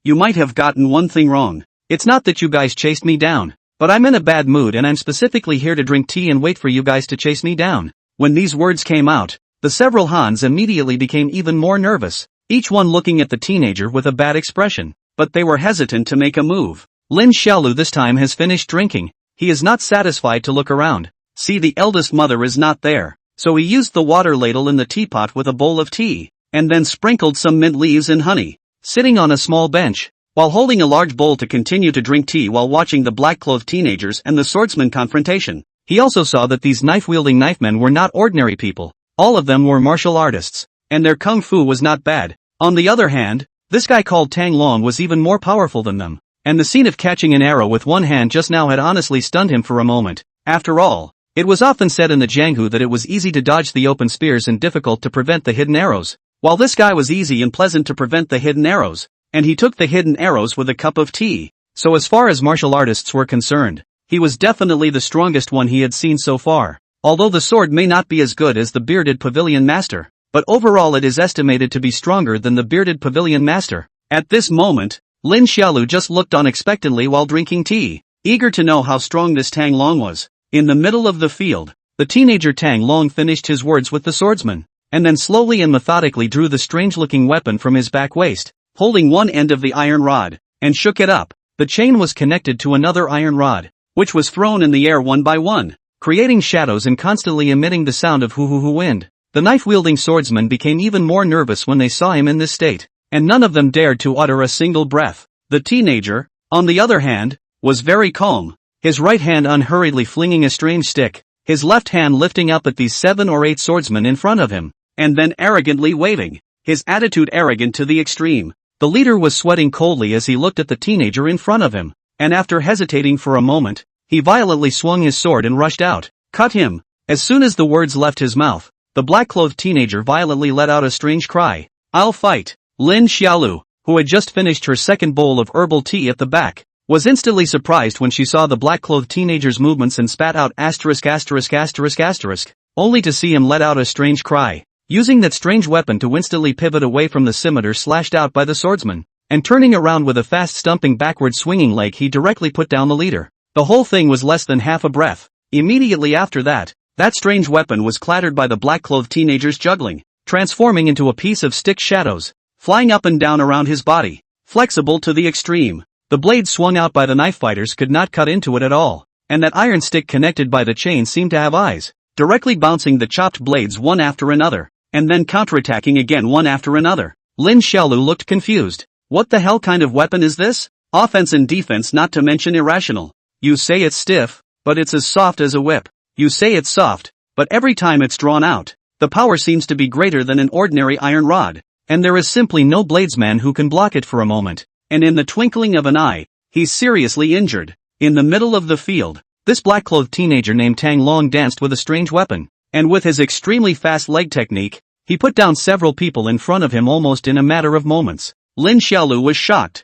you might have gotten one thing wrong. It's not that you guys chased me down, but I'm in a bad mood and I'm specifically here to drink tea and wait for you guys to chase me down. When these words came out, the several Hans immediately became even more nervous, each one looking at the teenager with a bad expression, but they were hesitant to make a move. Lin Xiaolu this time has finished drinking. He is not satisfied to look around. See, the eldest mother is not there, so he used the water ladle in the teapot with a bowl of tea, and then sprinkled some mint leaves and honey. Sitting on a small bench, while holding a large bowl to continue to drink tea while watching the black-clothed teenagers and the swordsman confrontation, he also saw that these knife-wielding knifemen were not ordinary people. All of them were martial artists, and their kung fu was not bad. On the other hand, this guy called Tang Long was even more powerful than them. And the scene of catching an arrow with one hand just now had honestly stunned him for a moment. After all, it was often said in the Jianghu that it was easy to dodge the open spears and difficult to prevent the hidden arrows. While this guy was easy and pleasant to prevent the hidden arrows, and he took the hidden arrows with a cup of tea. So as far as martial artists were concerned, he was definitely the strongest one he had seen so far. Although the sword may not be as good as the bearded pavilion master, but overall it is estimated to be stronger than the bearded pavilion master. At this moment, Lin Xiaolu just looked on expectantly while drinking tea, eager to know how strong this Tang Long was. In the middle of the field, the teenager Tang Long finished his words with the swordsman, and then slowly and methodically drew the strange-looking weapon from his back waist, holding one end of the iron rod, and shook it up. The chain was connected to another iron rod, which was thrown in the air one by one, creating shadows and constantly emitting the sound of hoo-hoo-hoo wind. The knife-wielding swordsmen became even more nervous when they saw him in this state, and none of them dared to utter a single breath. The teenager, on the other hand, was very calm, his right hand unhurriedly flinging a strange stick, his left hand lifting up at these 7 or 8 swordsmen in front of him, and then arrogantly waving, his attitude arrogant to the extreme. The leader was sweating coldly as he looked at the teenager in front of him, and after hesitating for a moment, he violently swung his sword and rushed out. Cut him! As soon as the words left his mouth, the black-clothed teenager violently let out a strange cry. I'll fight! Lin Xiaolu, who had just finished her second bowl of herbal tea at the back, was instantly surprised when she saw the black-clothed teenager's movements and spat out asterisk asterisk asterisk asterisk, only to see him let out a strange cry. Using that strange weapon to instantly pivot away from the scimitar slashed out by the swordsman, and turning around with a fast stumping backward swinging leg he directly put down the leader. The whole thing was less than half a breath. Immediately after that, that strange weapon was clattered by the black-clothed teenager's juggling, transforming into a piece of stick shadows, flying up and down around his body, flexible to the extreme. The blade swung out by the knife fighters could not cut into it at all, and that iron stick connected by the chain seemed to have eyes, directly bouncing the chopped blades one after another, and then counterattacking again one after another. Lin Xiaolu looked confused. What the hell kind of weapon is this? Offense and defense not to mention irrational. You say it's stiff, but it's as soft as a whip. You say it's soft, but every time it's drawn out, the power seems to be greater than an ordinary iron rod, and there is simply no bladesman who can block it for a moment, and in the twinkling of an eye, he's seriously injured. In the middle of the field, this black-clothed teenager named Tang Long danced with a strange weapon, and with his extremely fast leg technique, he put down several people in front of him almost in a matter of moments. Lin Xiaolu was shocked.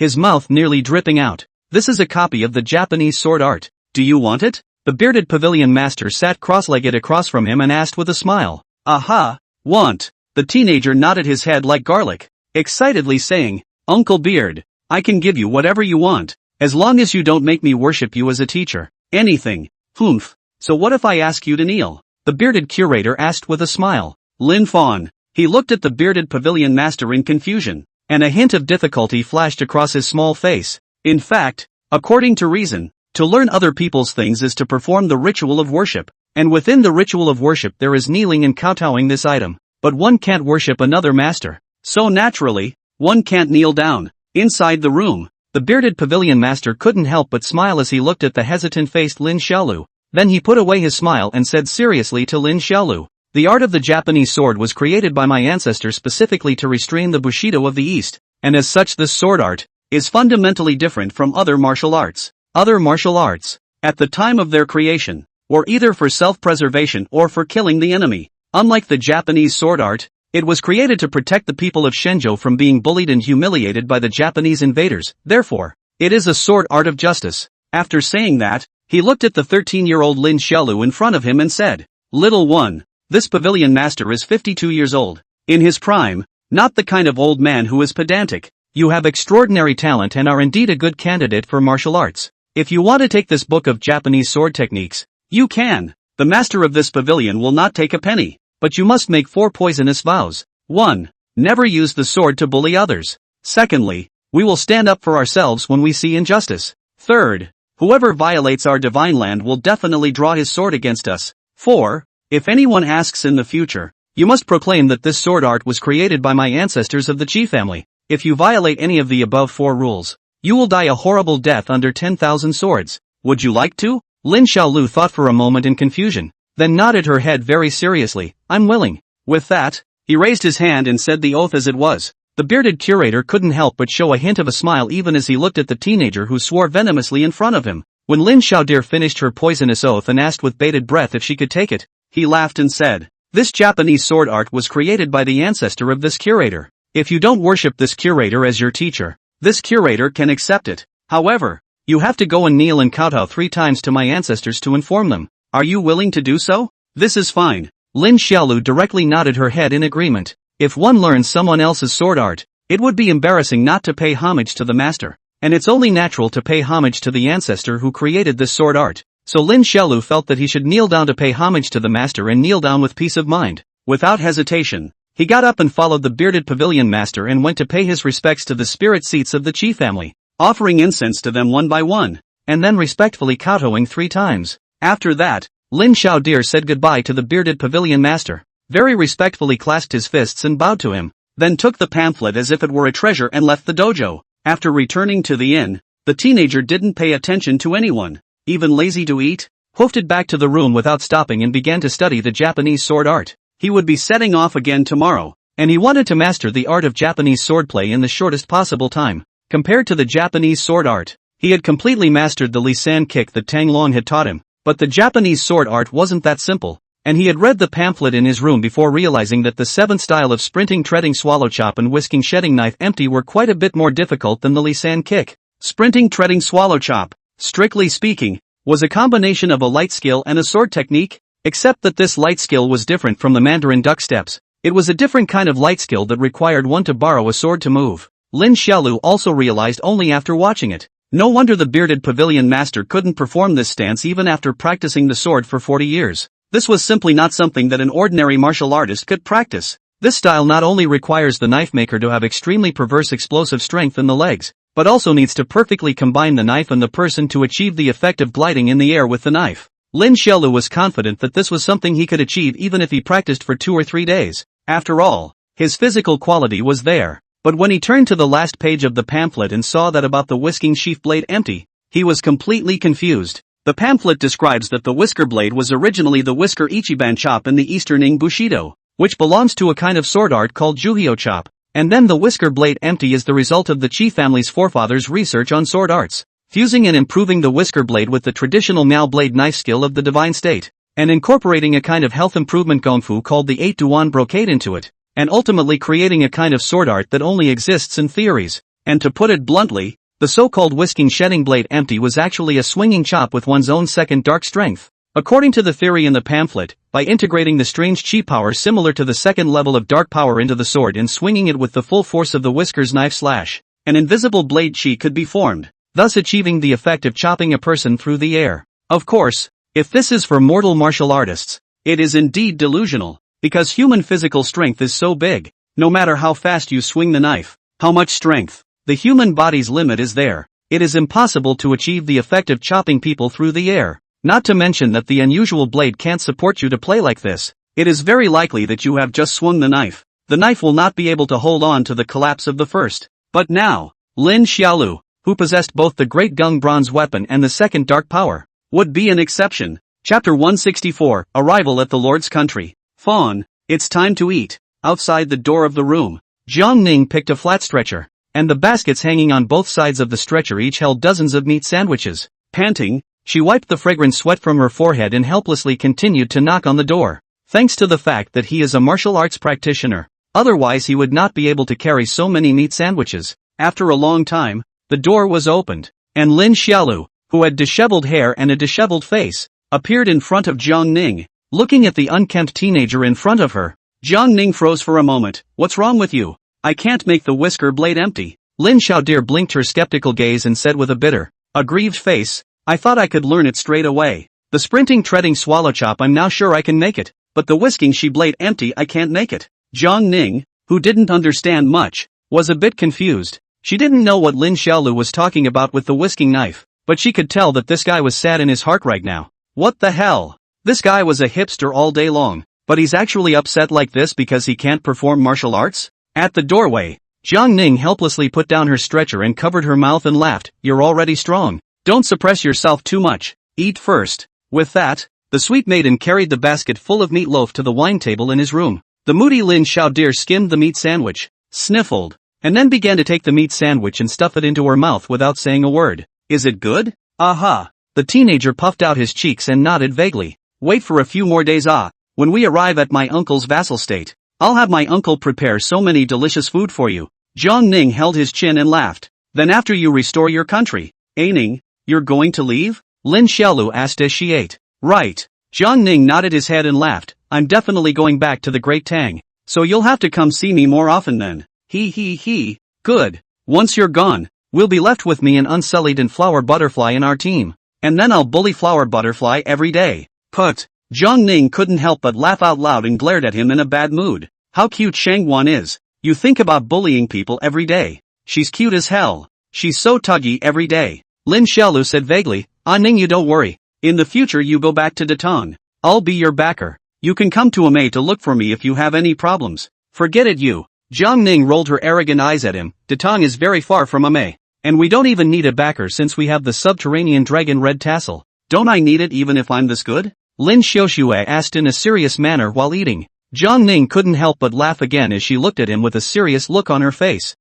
his mouth nearly dripping out. This is a copy of the Japanese sword art. Do you want it? The bearded pavilion master sat cross-legged across from him and asked with a smile. Aha, want. The teenager nodded his head like garlic, excitedly saying, Uncle Beard, I can give you whatever you want, as long as you don't make me worship you as a teacher. Anything. Humph. So what if I ask you to kneel? The bearded curator asked with a smile. Lin Fawn. He looked at the bearded pavilion master in confusion, and a hint of difficulty flashed across his small face. In fact, according to reason, to learn other people's things is to perform the ritual of worship, and within the ritual of worship there is kneeling and kowtowing this item. But one can't worship another master. So naturally, one can't kneel down. Inside the room, the bearded pavilion master couldn't help but smile as he looked at the hesitant-faced Lin Xiaolu. Then he put away his smile and said seriously to Lin Xiaolu, the art of the Japanese sword was created by my ancestors specifically to restrain the Bushido of the East, and as such this sword art is fundamentally different from other martial arts. Other martial arts, at the time of their creation, were either for self-preservation or for killing the enemy. Unlike the Japanese sword art, it was created to protect the people of Shenzhou from being bullied and humiliated by the Japanese invaders. Therefore, it is a sword art of justice. After saying that, he looked at the 13-year-old Lin Xiaolu in front of him and said, Little one, this pavilion master is 52 years old. In his prime, not the kind of old man who is pedantic. You have extraordinary talent and are indeed a good candidate for martial arts. If you want to take this book of Japanese sword techniques, you can. The master of this pavilion will not take a penny. But you must make 4 poisonous vows. 1. Never use the sword to bully others. Secondly, we will stand up for ourselves when we see injustice. Third, whoever violates our divine land will definitely draw his sword against us. 4. If anyone asks in the future, you must proclaim that this sword art was created by my ancestors of the Qi family. If you violate any of the above 4 rules, you will die a horrible death under 10,000 swords. Would you like to? Lin Xiaolu thought for a moment in confusion, then nodded her head very seriously. I'm willing. With that, he raised his hand and said the oath as it was. The bearded curator couldn't help but show a hint of a smile even as he looked at the teenager who swore venomously in front of him. When Lin Xiaodir finished her poisonous oath and asked with bated breath if she could take it, he laughed and said, This Japanese sword art was created by the ancestor of this curator. If you don't worship this curator as your teacher, this curator can accept it. However, you have to go and kneel and kowtow 3 times to my ancestors to inform them. Are you willing to do so? This is fine. Lin Xiaolu directly nodded her head in agreement. If one learns someone else's sword art, it would be embarrassing not to pay homage to the master, and it's only natural to pay homage to the ancestor who created this sword art. So Lin Xiaolu felt that he should kneel down to pay homage to the master and kneel down with peace of mind. Without hesitation, he got up and followed the bearded pavilion master and went to pay his respects to the spirit seats of the Qi family, offering incense to them one by one, and then respectfully kowtowing 3 times. After that, Lin Xiaodir said goodbye to the bearded pavilion master, very respectfully clasped his fists and bowed to him, then took the pamphlet as if it were a treasure and left the dojo. After returning to the inn, the teenager didn't pay attention to anyone, even lazy to eat, hoofed it back to the room without stopping and began to study the Japanese sword art. He would be setting off again tomorrow, and he wanted to master the art of Japanese swordplay in the shortest possible time. Compared to the Japanese sword art, he had completely mastered the Lisan kick that Tang Long had taught him. But the Japanese sword art wasn't that simple, and he had read the pamphlet in his room before realizing that the 7th style of sprinting, treading, swallow chop and whisking, shedding knife empty were quite a bit more difficult than the Lisan kick. Sprinting, treading, swallow chop, strictly speaking, was a combination of a light skill and a sword technique, except that this light skill was different from the Mandarin duck steps. It was a different kind of light skill that required one to borrow a sword to move. Lin Xiaolu also realized only after watching it. No wonder the bearded pavilion master couldn't perform this stance even after practicing the sword for 40 years. This was simply not something that an ordinary martial artist could practice. This style not only requires the knife maker to have extremely perverse explosive strength in the legs, but also needs to perfectly combine the knife and the person to achieve the effect of gliding in the air with the knife. Lin Xiaolu was confident that this was something he could achieve even if he practiced for 2 or 3 days. After all, his physical quality was there. But when he turned to the last page of the pamphlet and saw that about the whisking sheath blade empty, he was completely confused. The pamphlet describes that the whisker blade was originally the whisker ichiban chop in the Eastern Ing Bushido, which belongs to a kind of sword art called Juhyo chop, and then the whisker blade empty is the result of the Qi family's forefathers' research on sword arts, fusing and improving the whisker blade with the traditional Miao blade knife skill of the divine state, and incorporating a kind of health improvement gongfu called the 8 Duan brocade into it, and ultimately creating a kind of sword art that only exists in theories. And to put it bluntly, the so-called whisking shedding blade empty was actually a swinging chop with one's own second dark strength. According to the theory in the pamphlet, by integrating the strange chi power similar to the second level of dark power into the sword and swinging it with the full force of the whisker's knife slash, an invisible blade chi could be formed, thus achieving the effect of chopping a person through the air. Of course, if this is for mortal martial artists, it is indeed delusional, because human physical strength is so big, no matter how fast you swing the knife, how much strength, the human body's limit is there, it is impossible to achieve the effect of chopping people through the air. Not to mention that the unusual blade can't support you to play like this. It is very likely that you have just swung the knife. The knife will not be able to hold on to the collapse of the first. But now, Lin Xiaolu, who possessed both the Great Gung bronze weapon and the second dark power, would be an exception. Chapter 164, Arrival at the Lord's Country. Fawn, it's time to eat. Outside the door of the room, Jiang Ning picked a flat stretcher, and the baskets hanging on both sides of the stretcher each held dozens of meat sandwiches. Panting, she wiped the fragrant sweat from her forehead and helplessly continued to knock on the door. Thanks to the fact that he is a martial arts practitioner, otherwise he would not be able to carry so many meat sandwiches. After a long time, the door was opened, and Lin Xiaolu, who had disheveled hair and a disheveled face, appeared in front of Jiang Ning. Looking at the unkempt teenager in front of her, Jiang Ning froze for a moment. What's wrong with you? I can't make the whisker blade empty. Lin Xiaodir blinked her skeptical gaze and said with a bitter, aggrieved face, I thought I could learn it straight away. The sprinting treading swallow chop I'm now sure I can make it, but the whisking she blade empty I can't make it. Jiang Ning, who didn't understand much, was a bit confused. She didn't know what Lin Xiaolu was talking about with the whisking knife, but she could tell that this guy was sad in his heart right now. What the hell? This guy was a hipster all day long, but he's actually upset like this because he can't perform martial arts? At the doorway, Jiang Ning helplessly put down her stretcher and covered her mouth and laughed. You're already strong. Don't suppress yourself too much. Eat first. With that, the sweet maiden carried the basket full of meatloaf to the wine table in his room. The moody Lin Xiaodir skimmed the meat sandwich, sniffled, and then began to take the meat sandwich and stuff it into her mouth without saying a word. Is it good? Aha. The teenager puffed out his cheeks and nodded vaguely. Wait for a few more days. When we arrive at my uncle's vassal state, I'll have my uncle prepare so many delicious food for you. Jiang Ning held his chin and laughed. Then after you restore your country, Ning, you're going to leave? Lin Xiaolu asked as she ate. Right. Jiang Ning nodded his head and laughed. I'm definitely going back to the Great Tang. So you'll have to come see me more often then. He. Good. Once you're gone, we'll be left with me and Unsullied and Flower Butterfly in our team. And then I'll bully Flower Butterfly every day. Put. Jiang Ning couldn't help but laugh out loud and glared at him in a bad mood. How cute Shangguan is. You think about bullying people every day. She's cute as hell. She's so tuggy every day. Lin Xiaolu said vaguely, Ning, you don't worry. In the future you go back to Datong. I'll be your backer. You can come to Amei to look for me if you have any problems. Forget it you. Jiang Ning rolled her arrogant eyes at him. Datong is very far from Amei. And we don't even need a backer since we have the subterranean dragon red tassel. Don't I need it even if I'm this good? Lin Xiaoxue asked in a serious manner while eating. Jiang Ning couldn't help but laugh again as she looked at him with a serious look on her face.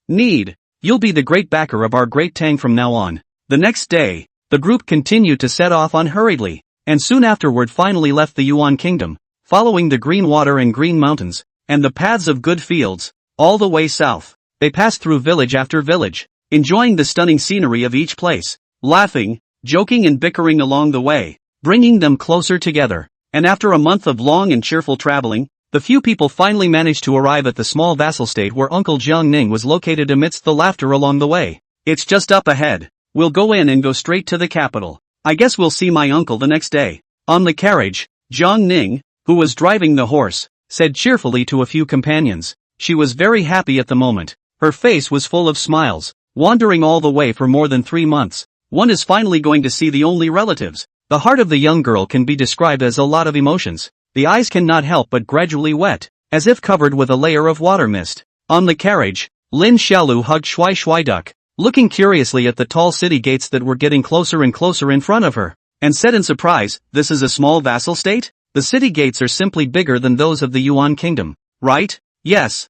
Need. You'll be the great backer of our Great Tang from now on. The next day, the group continued to set off unhurriedly, and soon afterward finally left the Yuan Kingdom, following the green water and green mountains, and the paths of good fields, all the way south. They passed through village after village, enjoying the stunning scenery of each place, laughing, joking and bickering along the way, bringing them closer together. And after a month of long and cheerful traveling, the few people finally managed to arrive at the small vassal state where Uncle Jiang Ning was located amidst the laughter along the way. It's just up ahead. We'll go in and go straight to the capital. I guess we'll see my uncle the next day. On the carriage, Jiang Ning, who was driving the horse, said cheerfully to a few companions. She was very happy at the moment. Her face was full of smiles. Wandering all the way for more than 3 months, one is finally going to see the only relatives. The heart of the young girl can be described as a lot of emotions. The eyes cannot help but gradually wet, as if covered with a layer of water mist. On the carriage, Lin Xiaolu hugged Shui Shui Duck, looking curiously at the tall city gates that were getting closer and closer in front of her, and said in surprise, this is a small vassal state? The city gates are simply bigger than those of the Yuan Kingdom, right? Yes.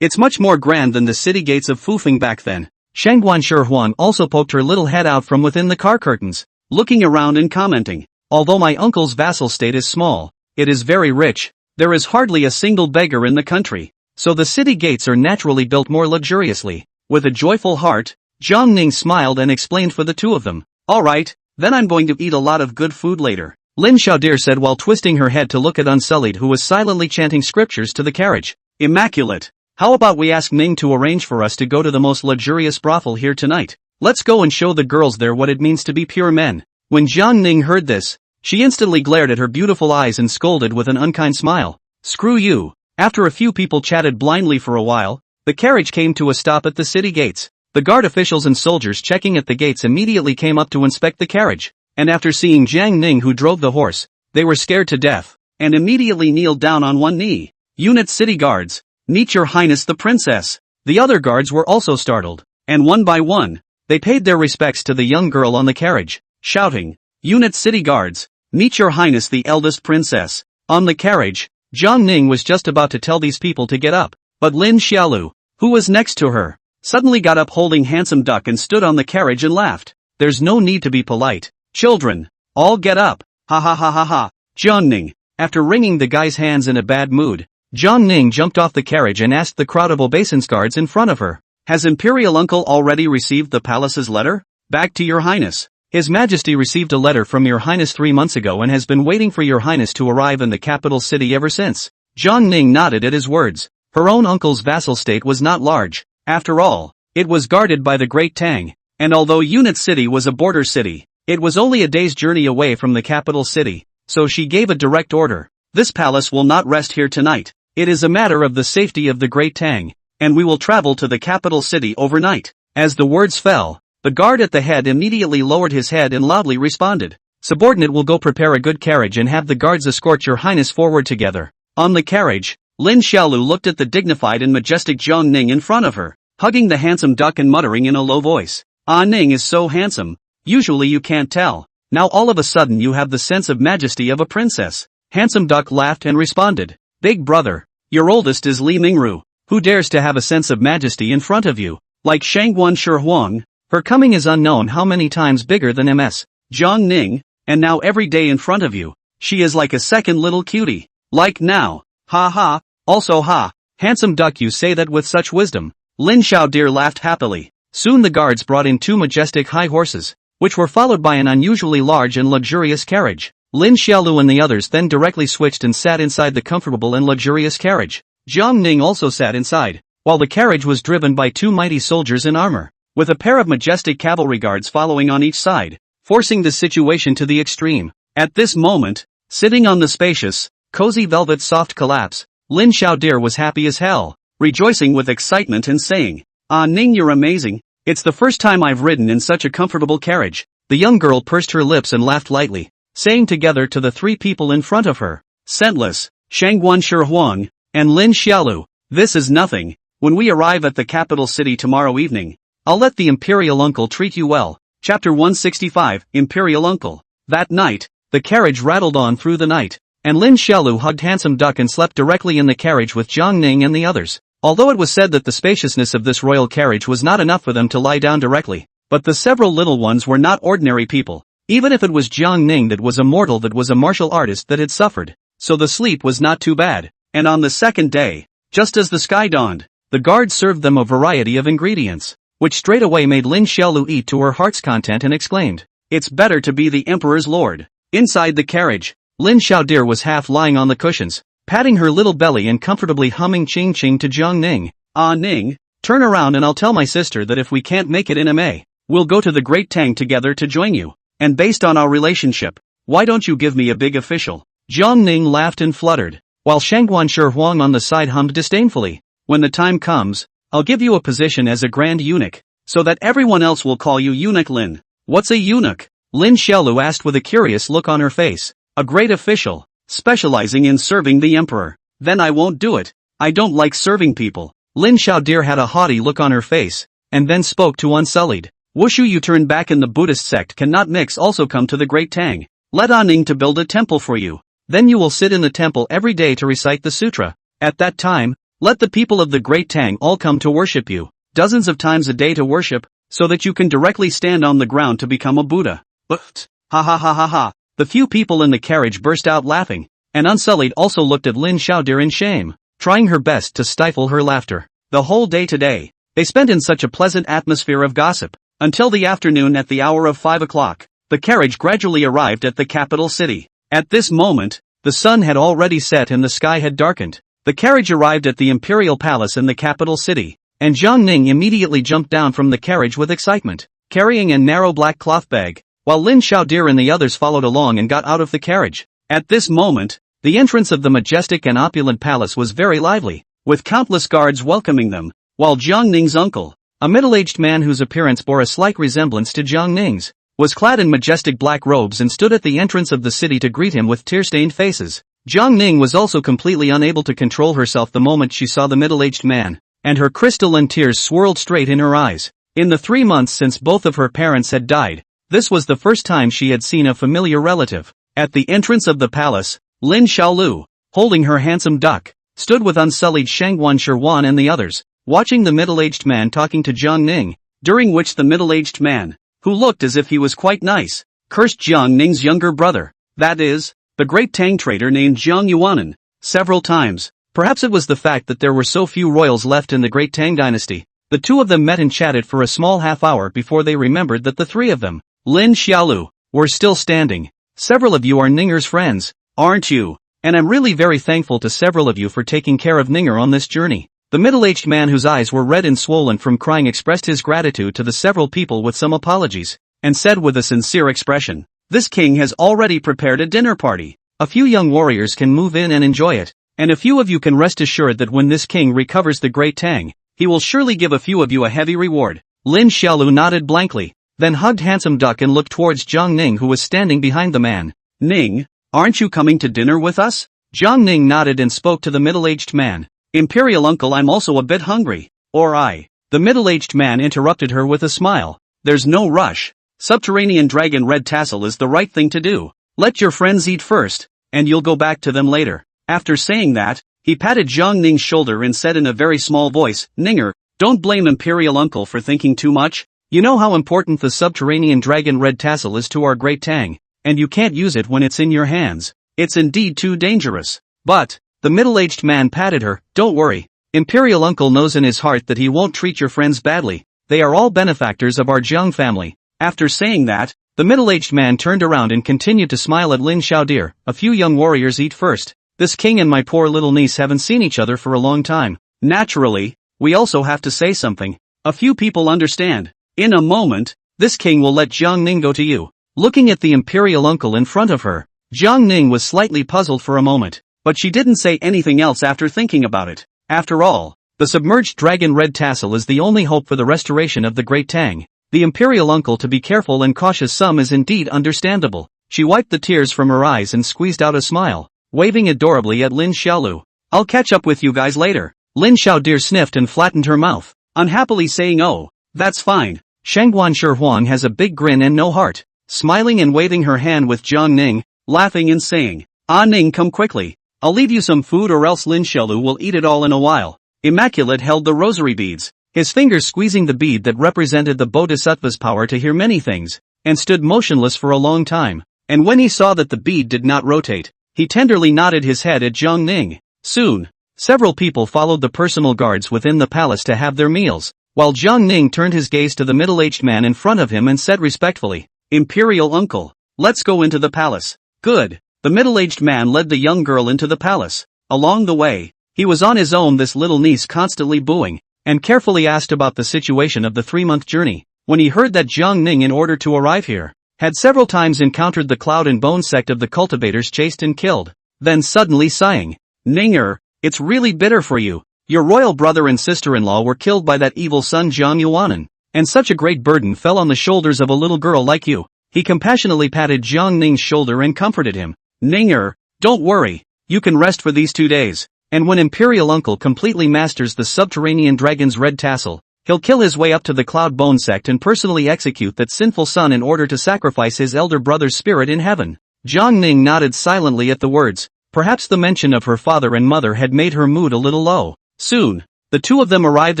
It's much more grand than the city gates of Fufeng back then. Shangguan Shihuan also poked her little head out from within the car curtains, looking around and commenting, although my uncle's vassal state is small, it is very rich. There is hardly a single beggar in the country. so the city gates are naturally built more luxuriously. With a joyful heart, Jiang Ning smiled and explained for the two of them. Alright, then I'm going to eat a lot of good food later, Lin Xiaodir said while twisting her head to look at Unsullied, who was silently chanting scriptures to the carriage. Immaculate. How about we ask Ning to arrange for us to go to the most luxurious brothel here tonight? Let's go and show the girls there what it means to be pure men. When Jiang Ning heard this, she instantly glared at her beautiful eyes and scolded with an unkind smile. Screw you. After a few people chatted blindly for a while, the carriage came to a stop at the city gates. The guard officials and soldiers checking at the gates immediately came up to inspect the carriage, and after seeing Jiang Ning who drove the horse, they were scared to death, and immediately kneeled down on one knee. Unit city guards, meet your highness the princess. The other guards were also startled, and one by one, they paid their respects to the young girl on the carriage, shouting, Unit city guards, meet your highness the eldest princess. On the carriage, Jiang Ning was just about to tell these people to get up, but Lin Xiaolu, who was next to her, suddenly got up holding Handsome Duck and stood on the carriage and laughed. There's no need to be polite. Children, all get up. Ha ha ha ha ha. Jiang Ning, after wringing the guy's hands in a bad mood, Jiang Ning jumped off the carriage and asked the crowd of obeisance guards in front of her. Has Imperial Uncle already received the palace's letter? Back to your highness. His Majesty received a letter from your highness 3 months ago and has been waiting for your highness to arrive in the capital city ever since. Jiang Ning nodded at his words. Her own uncle's vassal state was not large. After all, it was guarded by the Great Tang, and although Unit City was a border city, it was only a day's journey away from the capital city, so she gave a direct order. This palace will not rest here tonight. It is a matter of the safety of the Great Tang, and we will travel to the capital city overnight. As the words fell, the guard at the head immediately lowered his head and loudly responded. Subordinate will go prepare a good carriage and have the guards escort your highness forward together. On the carriage, Lin Xiaolu looked at the dignified and majestic Jiang Ning in front of her, hugging the handsome duck and muttering in a low voice. Ah, Ning is so handsome. Usually you can't tell. Now all of a sudden you have the sense of majesty of a princess. Handsome Duck laughed and responded. Big brother, your oldest is Li Mingru, who dares to have a sense of majesty in front of you. Like Shangguan Shi, her coming is unknown how many times bigger than Ms. Jiang Ning, and now every day in front of you, she is like a second little cutie. Like now. Ha ha, also ha. Handsome Duck, you say that with such wisdom. Lin Xiaodir laughed happily. Soon the guards brought in 2 majestic high horses, which were followed by an unusually large and luxurious carriage. Lin Xiaolu and the others then directly switched and sat inside the comfortable and luxurious carriage. Jiang Ning also sat inside, while the carriage was driven by 2 mighty soldiers in armor, with a pair of majestic cavalry guards following on each side, forcing the situation to the extreme. At this moment, sitting on the spacious, cozy velvet soft collapse, Lin Xiaodir was happy as hell, rejoicing with excitement and saying, Ah Ning, you're amazing. It's the first time I've ridden in such a comfortable carriage. The young girl pursed her lips and laughed lightly, saying together to the 3 people in front of her, Scentless, Shangguan Shi, and Lin Xiaolu, this is nothing. When we arrive at the capital city tomorrow evening, I'll let the Imperial Uncle treat you well. Chapter 165, Imperial Uncle. That night, the carriage rattled on through the night, and Lin Xiaolu hugged Handsome Duck and slept directly in the carriage with Jiang Ning and the others. Although it was said that the spaciousness of this royal carriage was not enough for them to lie down directly, but the several little ones were not ordinary people. Even if it was Jiang Ning that was a mortal, that was a martial artist that had suffered, so the sleep was not too bad. And on the second day, just as the sky dawned, the guards served them a variety of ingredients, which straight away made Lin Xiaolu eat to her heart's content and exclaimed, It's better to be the emperor's lord. Inside the carriage, Lin Xiaodir was half lying on the cushions, patting her little belly and comfortably humming Ching Ching to Jiang Ning. Ah Ning, turn around and I'll tell my sister that if we can't make it in MA, we'll go to the Great Tang together to join you. And based on our relationship, why don't you give me a big official? Jiang Ning laughed and fluttered, while Shangguan Shi on the side hummed disdainfully. When the time comes, I'll give you a position as a grand eunuch, so that everyone else will call you Eunuch Lin. What's a eunuch? Lin Xiaolu asked with a curious look on her face. A great official, specializing in serving the emperor. Then I won't do it. I don't like serving people. Lin Xiaodir had a haughty look on her face, and then spoke to Unsullied. Wushu, you turn back in the Buddhist sect cannot mix, also come to the Great Tang. Let Ning to build a temple for you. Then you will sit in the temple every day to recite the sutra. At that time, let the people of the Great Tang all come to worship you, dozens of times a day to worship, so that you can directly stand on the ground to become a Buddha. But, ha ha ha ha ha. The few people in the carriage burst out laughing, and Unsullied also looked at Lin Xiaodir in shame. trying her best to stifle her laughter. The whole day today, they spent in such a pleasant atmosphere of gossip, until the afternoon at the hour of 5 o'clock. The carriage gradually arrived at the capital city. At this moment, the sun had already set and the sky had darkened. The carriage arrived at the imperial palace in the capital city, and Jiang Ning immediately jumped down from the carriage with excitement, carrying a narrow black cloth bag, while Lin Xiaodir and the others followed along and got out of the carriage. At this moment, the entrance of the majestic and opulent palace was very lively, with countless guards welcoming them, while Jiang Ning's uncle, a middle-aged man whose appearance bore a slight resemblance to Jiang Ning's, was clad in majestic black robes and stood at the entrance of the city to greet him with tear-stained faces. Jiang Ning was also completely unable to control herself the moment she saw the middle-aged man, and her crystalline tears swirled straight in her eyes. In the 3 months since both of her parents had died, this was the first time she had seen a familiar relative. At the entrance of the palace, Lin Xiaolu, holding her handsome duck, stood with unsullied Shangguan Shirwan and the others, watching the middle-aged man talking to Jiang Ning, during which the middle-aged man, who looked as if he was quite nice, cursed Jiang Ning's younger brother, that is, the great Tang trader named Jiang Yuanan, several times. Perhaps it was the fact that there were so few royals left in the great Tang dynasty. The two of them met and chatted for a small half-hour before they remembered that the three of them, Lin Xiaolu, were still standing. Several of you are Ninger's friends, aren't you? And I'm really very thankful to several of you for taking care of Ninger on this journey. The middle-aged man whose eyes were red and swollen from crying expressed his gratitude to the several people with some apologies, and said with a sincere expression, "This king has already prepared a dinner party. A few young warriors can move in and enjoy it, and a few of you can rest assured that when this king recovers the great Tang, he will surely give a few of you a heavy reward." Lin Xiaolu nodded blankly, then hugged handsome duck and looked towards Jiang Ning who was standing behind the man. "Ning, aren't you coming to dinner with us?" Jiang Ning nodded and spoke to the middle-aged man. "Imperial uncle, I'm also a bit hungry." The middle-aged man interrupted her with a smile. "There's no rush. Subterranean dragon red tassel is the right thing to do. Let your friends eat first, and you'll go back to them later." After saying that, he patted Jiang Ning's shoulder and said in a very small voice, "Ninger, don't blame Imperial uncle for thinking too much. You know how important the subterranean dragon red tassel is to our great Tang, and you can't use it when it's in your hands. It's indeed too dangerous." But, the middle-aged man patted her, "Don't worry. Imperial uncle knows in his heart that he won't treat your friends badly. They are all benefactors of our Jiang family." After saying that, the middle-aged man turned around and continued to smile at Lin Xiaodir. "A few young warriors eat first. This king and my poor little niece haven't seen each other for a long time. Naturally, we also have to say something. A few people understand. In a moment, this king will let Jiang Ning go to you." Looking at the imperial uncle in front of her, Jiang Ning was slightly puzzled for a moment, but she didn't say anything else after thinking about it. After all, the submerged dragon red tassel is the only hope for the restoration of the great Tang. The imperial uncle to be careful and cautious some is indeed understandable. She wiped the tears from her eyes and squeezed out a smile, waving adorably at Lin Xiaolu. "I'll catch up with you guys later." Lin Xiaodir sniffed and flattened her mouth, unhappily saying, "Oh, that's fine." Shangguan Shirhuang has a big grin and no heart, smiling and waving her hand with Jiang Ning, laughing and saying, "Ah Ning, come quickly. I'll leave you some food or else Lin Xiaolu will eat it all in a while." Immaculate held the rosary beads, his fingers squeezing the bead that represented the Bodhisattva's power to hear many things, and stood motionless for a long time, and when he saw that the bead did not rotate, he tenderly nodded his head at Jiang Ning. Soon, several people followed the personal guards within the palace to have their meals, while Jiang Ning turned his gaze to the middle-aged man in front of him and said respectfully, "Imperial uncle, let's go into the palace." "Good." The middle-aged man led the young girl into the palace. Along the way, he was on his own, this little niece constantly booing, and carefully asked about the situation of the 3-month journey. When he heard that Jiang Ning, in order to arrive here, had several times encountered the Cloud and Bone sect of the cultivators, chased and killed, then suddenly sighing, "Ninger, it's really bitter for you. Your royal brother and sister-in-law were killed by that evil son Jiang Yuanan, and such a great burden fell on the shoulders of a little girl like you." He compassionately patted Jiang Ning's shoulder and comforted him. "Ninger, don't worry, you can rest for these 2 days, and when Imperial Uncle completely masters the subterranean dragon's red tassel, he'll kill his way up to the Cloud Bone sect and personally execute that sinful son in order to sacrifice his elder brother's spirit in heaven." Jiang Ning nodded silently at the words. Perhaps the mention of her father and mother had made her mood a little low. Soon, the two of them arrived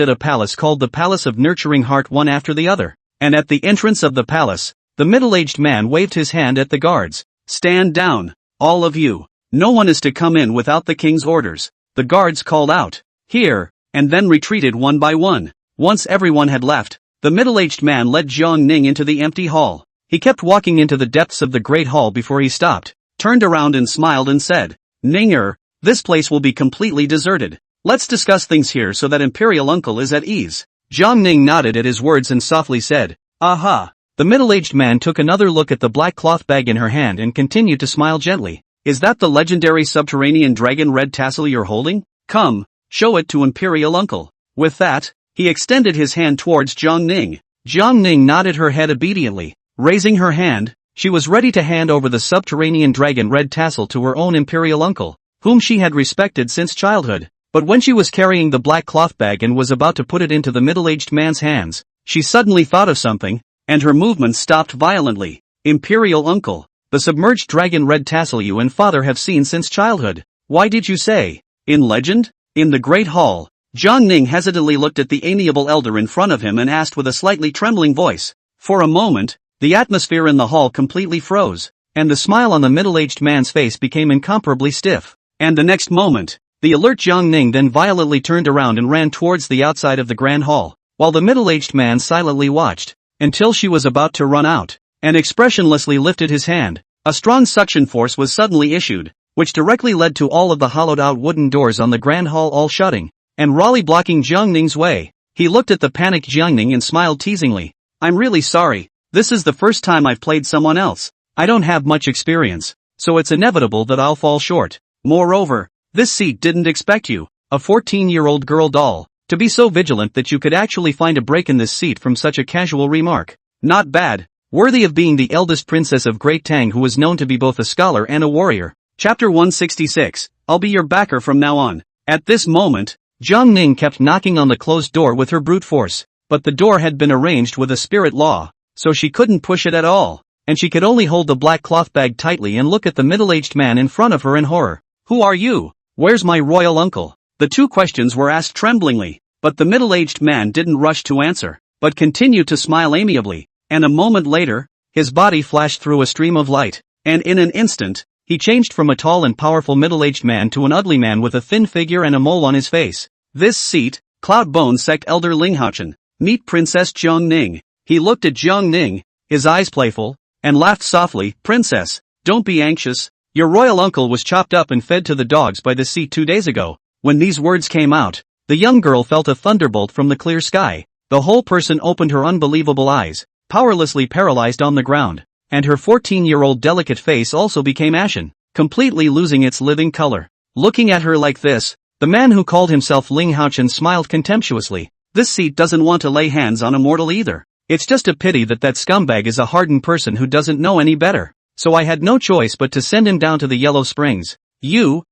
at a palace called the Palace of Nurturing Heart, one after the other, and at the entrance of the palace, the middle-aged man waved his hand at the guards. "Stand down, all of you. No one is to come in without the king's orders." The guards called out, "Here," and then retreated one by one. Once everyone had left, the middle-aged man led Jiang Ning into the empty hall. He kept walking into the depths of the great hall before he stopped, turned around and smiled and said, "Ninger, this place will be completely deserted. Let's discuss things here so that Imperial Uncle is at ease." Jiang Ning nodded at his words and softly said, "Aha." The middle-aged man took another look at the black cloth bag in her hand and continued to smile gently. "Is that the legendary subterranean dragon red tassel you're holding? Come, show it to Imperial Uncle." With that, he extended his hand towards Jiang Ning. Jiang Ning nodded her head obediently. Raising her hand, she was ready to hand over the subterranean dragon red tassel to her own Imperial Uncle, whom she had respected since childhood. But when she was carrying the black cloth bag and was about to put it into the middle-aged man's hands, she suddenly thought of something, and her movement stopped violently. "Imperial Uncle, the submerged dragon red tassel you and father have seen since childhood. Why did you say? In legend?" In the great hall, Jiang Ning hesitantly looked at the amiable elder in front of him and asked with a slightly trembling voice. For a moment, the atmosphere in the hall completely froze, and the smile on the middle-aged man's face became incomparably stiff. And the next moment, the alert Jiang Ning then violently turned around and ran towards the outside of the grand hall, while the middle-aged man silently watched, until she was about to run out, and expressionlessly lifted his hand. A strong suction force was suddenly issued, which directly led to all of the hollowed-out wooden doors on the grand hall all shutting, and rawly blocking Jiang Ning's way. He looked at the panicked Jiang Ning and smiled teasingly. "I'm really sorry, this is the first time I've played someone else. I don't have much experience, so it's inevitable that I'll fall short. Moreover, this seat didn't expect you, a 14-year-old girl doll, to be so vigilant that you could actually find a break in this seat from such a casual remark. Not bad, worthy of being the eldest princess of Great Tang who was known to be both a scholar and a warrior." Chapter 166, I'll be your backer from now on. At this moment, Jiang Ning kept knocking on the closed door with her brute force, but the door had been arranged with a spirit law, so she couldn't push it at all, and she could only hold the black cloth bag tightly and look at the middle-aged man in front of her in horror. "Who are you? Where's my royal uncle?" The two questions were asked tremblingly, but the middle-aged man didn't rush to answer, but continued to smile amiably, and a moment later, his body flashed through a stream of light, and in an instant, he changed from a tall and powerful middle-aged man to an ugly man with a thin figure and a mole on his face. "This seat, Cloud Bone Sect Elder Linghauchen, meet Princess Jiang Ning." He looked at Jiang Ning, his eyes playful, and laughed softly. "Princess, don't be anxious, your royal uncle was chopped up and fed to the dogs by the seat 2 days ago." When these words came out, the young girl felt a thunderbolt from the clear sky. The whole person opened her unbelievable eyes, powerlessly paralyzed on the ground, and her 14-year-old delicate face also became ashen, completely losing its living color. Looking at her like this, the man who called himself Ling Haochen smiled contemptuously. "This seat doesn't want to lay hands on a mortal either. It's just a pity that scumbag is a hardened person who doesn't know any better. So I had no choice but to send him down to the Yellow Springs. You,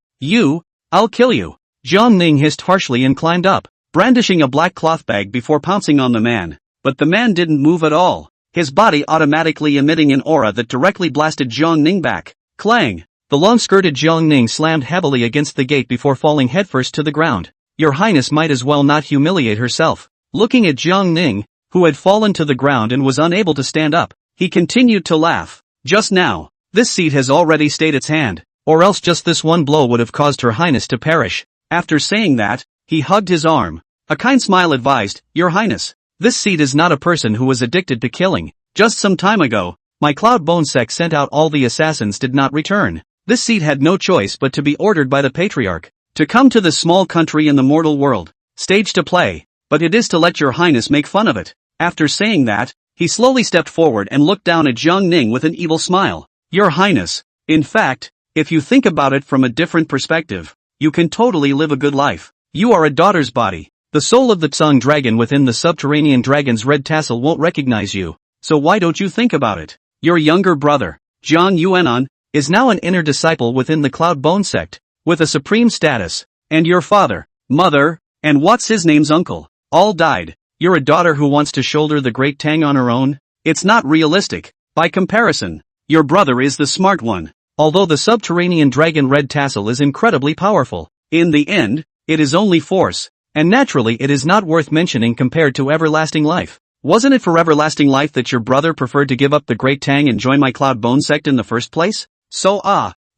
I'll kill you." Jiang Ning hissed harshly and climbed up, brandishing a black cloth bag before pouncing on the man. But the man didn't move at all, his body automatically emitting an aura that directly blasted Jiang Ning back. Clang! The long-skirted Jiang Ning slammed heavily against the gate before falling headfirst to the ground. Your Highness might as well not humiliate herself. Looking at Jiang Ning, who had fallen to the ground and was unable to stand up, he continued to laugh. "Just now, this seat has already stayed its hand, or else just this one blow would have caused Her Highness to perish." After saying that, he hugged his arm. A kind smile advised, "Your Highness, this seat is not a person who was addicted to killing. Just some time ago, my Cloud Bone sect sent out all the assassins did not return. This seat had no choice but to be ordered by the Patriarch to come to this small country in the mortal world, stage to play, but it is to let Your Highness make fun of it." After saying that, he slowly stepped forward and looked down at Jiang Ning with an evil smile. "Your Highness, in fact, if you think about it from a different perspective, you can totally live a good life. You are a daughter's body. The soul of the Tsung dragon within the subterranean dragon's red tassel won't recognize you, so why don't you think about it? Your younger brother, Jiang Yuanan, is now an inner disciple within the Cloud Bone sect, with a supreme status, and your father, mother, and what's his name's uncle, all died. You're a daughter who wants to shoulder the Great Tang on her own? It's not realistic. By comparison, your brother is the smart one. Although the subterranean dragon red tassel is incredibly powerful, in the end, it is only force, and naturally it is not worth mentioning compared to everlasting life. Wasn't it for everlasting life that your brother preferred to give up the Great Tang and join my Cloud Bone sect in the first place? So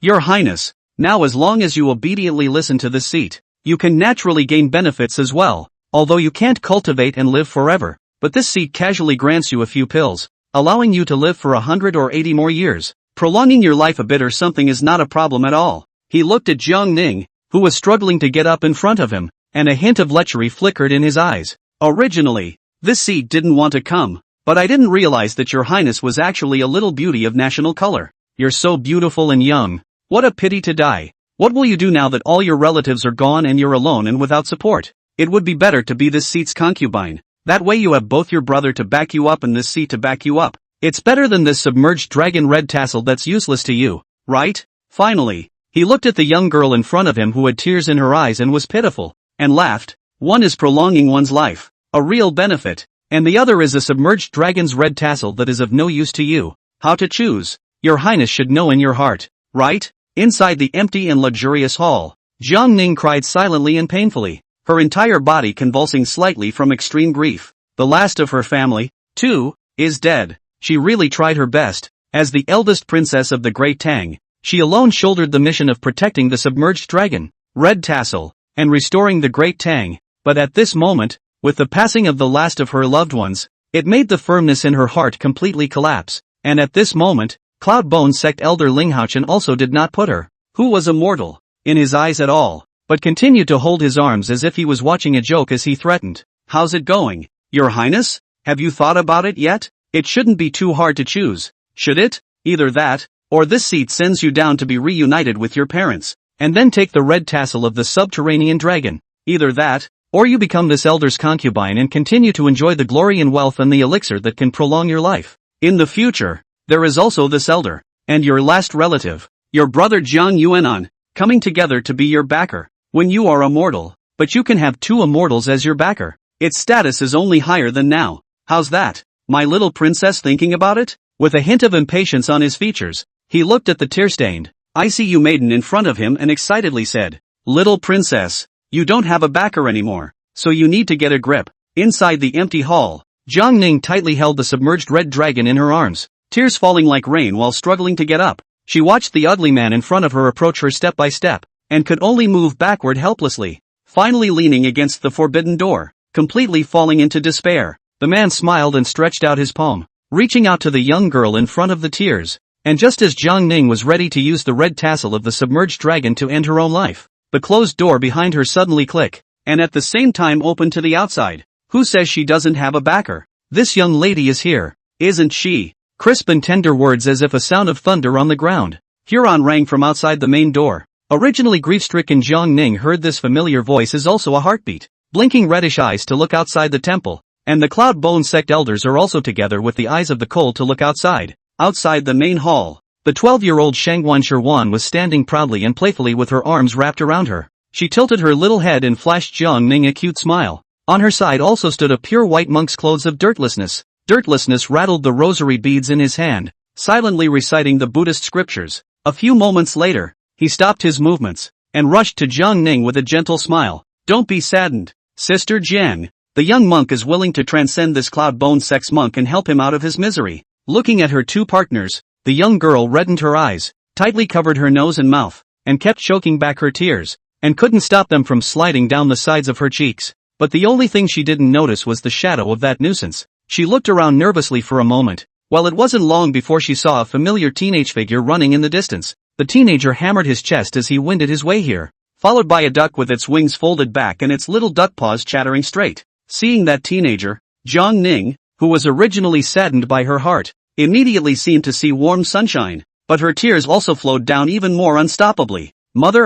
Your Highness, now as long as you obediently listen to this seat, You can naturally gain benefits as well, although you can't cultivate and live forever, but this seat casually grants you a few pills, allowing you to live for 100 or 80 more years. Prolonging your life a bit or something is not a problem at all. He looked at Jiang Ning, who was struggling to get up in front of him, and a hint of lechery flickered in his eyes. Originally, this seat didn't want to come, but I didn't realize that your highness was actually a little beauty of national color. You're so beautiful and young. What a pity to die. What will you do now that all your relatives are gone and you're alone and without support? It would be better to be this seat's concubine. That way you have both your brother to back you up and this seat to back you up. It's better than this submerged dragon red tassel that's useless to you, right? Finally, he looked at the young girl in front of him who had tears in her eyes and was pitiful, and laughed. One is prolonging one's life, a real benefit, and the other is a submerged dragon's red tassel that is of no use to you. How to choose? Your highness should know in your heart, right? Inside the empty and luxurious hall, Jiang Ning cried silently and painfully, her entire body convulsing slightly from extreme grief. The last of her family, too, is dead. She really tried her best. As the eldest princess of the Great Tang, she alone shouldered the mission of protecting the submerged dragon, red tassel, and restoring the Great Tang. But at this moment, with the passing of the last of her loved ones, it made the firmness in her heart completely collapse. And at this moment, Cloudbone sect elder Linghauchen also did not put her, who was immortal, in his eyes at all, but continued to hold his arms as if he was watching a joke as he threatened. How's it going, your highness? Have you thought about it yet? It shouldn't be too hard to choose, should it? Either that, or this seat sends you down to be reunited with your parents, and then take the red tassel of the subterranean dragon. Either that, or you become this elder's concubine and continue to enjoy the glory and wealth and the elixir that can prolong your life. In the future, there is also this elder, and your last relative, your brother Jiang Yuanan, coming together to be your backer, when you are immortal, but you can have two immortals as your backer. Its status is only higher than now. How's that? My little princess thinking about it? With a hint of impatience on his features, he looked at the tear-stained, ICU maiden in front of him and excitedly said, Little princess, you don't have a backer anymore, so you need to get a grip. Inside the empty hall, Jiang Ning tightly held the submerged red dragon in her arms, tears falling like rain while struggling to get up. She watched the ugly man in front of her approach her step by step, and could only move backward helplessly, finally leaning against the forbidden door, completely falling into despair. The man smiled and stretched out his palm, reaching out to the young girl in front of the tears, and just as Jiang Ning was ready to use the red tassel of the submerged dragon to end her own life, the closed door behind her suddenly clicked, and at the same time opened to the outside. Who says she doesn't have a backer? This young lady is here, isn't she? Crisp and tender words as if a sound of thunder on the ground. Huron rang from outside the main door. Originally grief-stricken Jiang Ning heard this familiar voice as also a heartbeat, blinking reddish eyes to look outside the temple, and the Cloudbone sect elders are also together with the eyes of the coal to look outside. Outside the main hall, the 12-year-old Shangguan Shirwan was standing proudly and playfully with her arms wrapped around her. She tilted her little head and flashed Jiang Ning a cute smile. On her side also stood a pure white monk's clothes of dirtlessness. Dirtlessness rattled the rosary beads in his hand, silently reciting the Buddhist scriptures. A few moments later, he stopped his movements, and rushed to Jiang Ning with a gentle smile. Don't be saddened, Sister Jiang. The young monk is willing to transcend this Cloudbone sect's monk and help him out of his misery. Looking at her two partners, the young girl reddened her eyes, tightly covered her nose and mouth, and kept choking back her tears, and couldn't stop them from sliding down the sides of her cheeks. But the only thing she didn't notice was the shadow of that nuisance. She looked around nervously for a moment. Well, it wasn't long before she saw a familiar teenage figure running in the distance. The teenager hammered his chest as he wended his way here, followed by a duck with its wings folded back and its little duck paws chattering straight. Seeing that teenager, Jiang Ning, who was originally saddened by her heart, immediately seemed to see warm sunshine, but her tears also flowed down even more unstoppably. Mother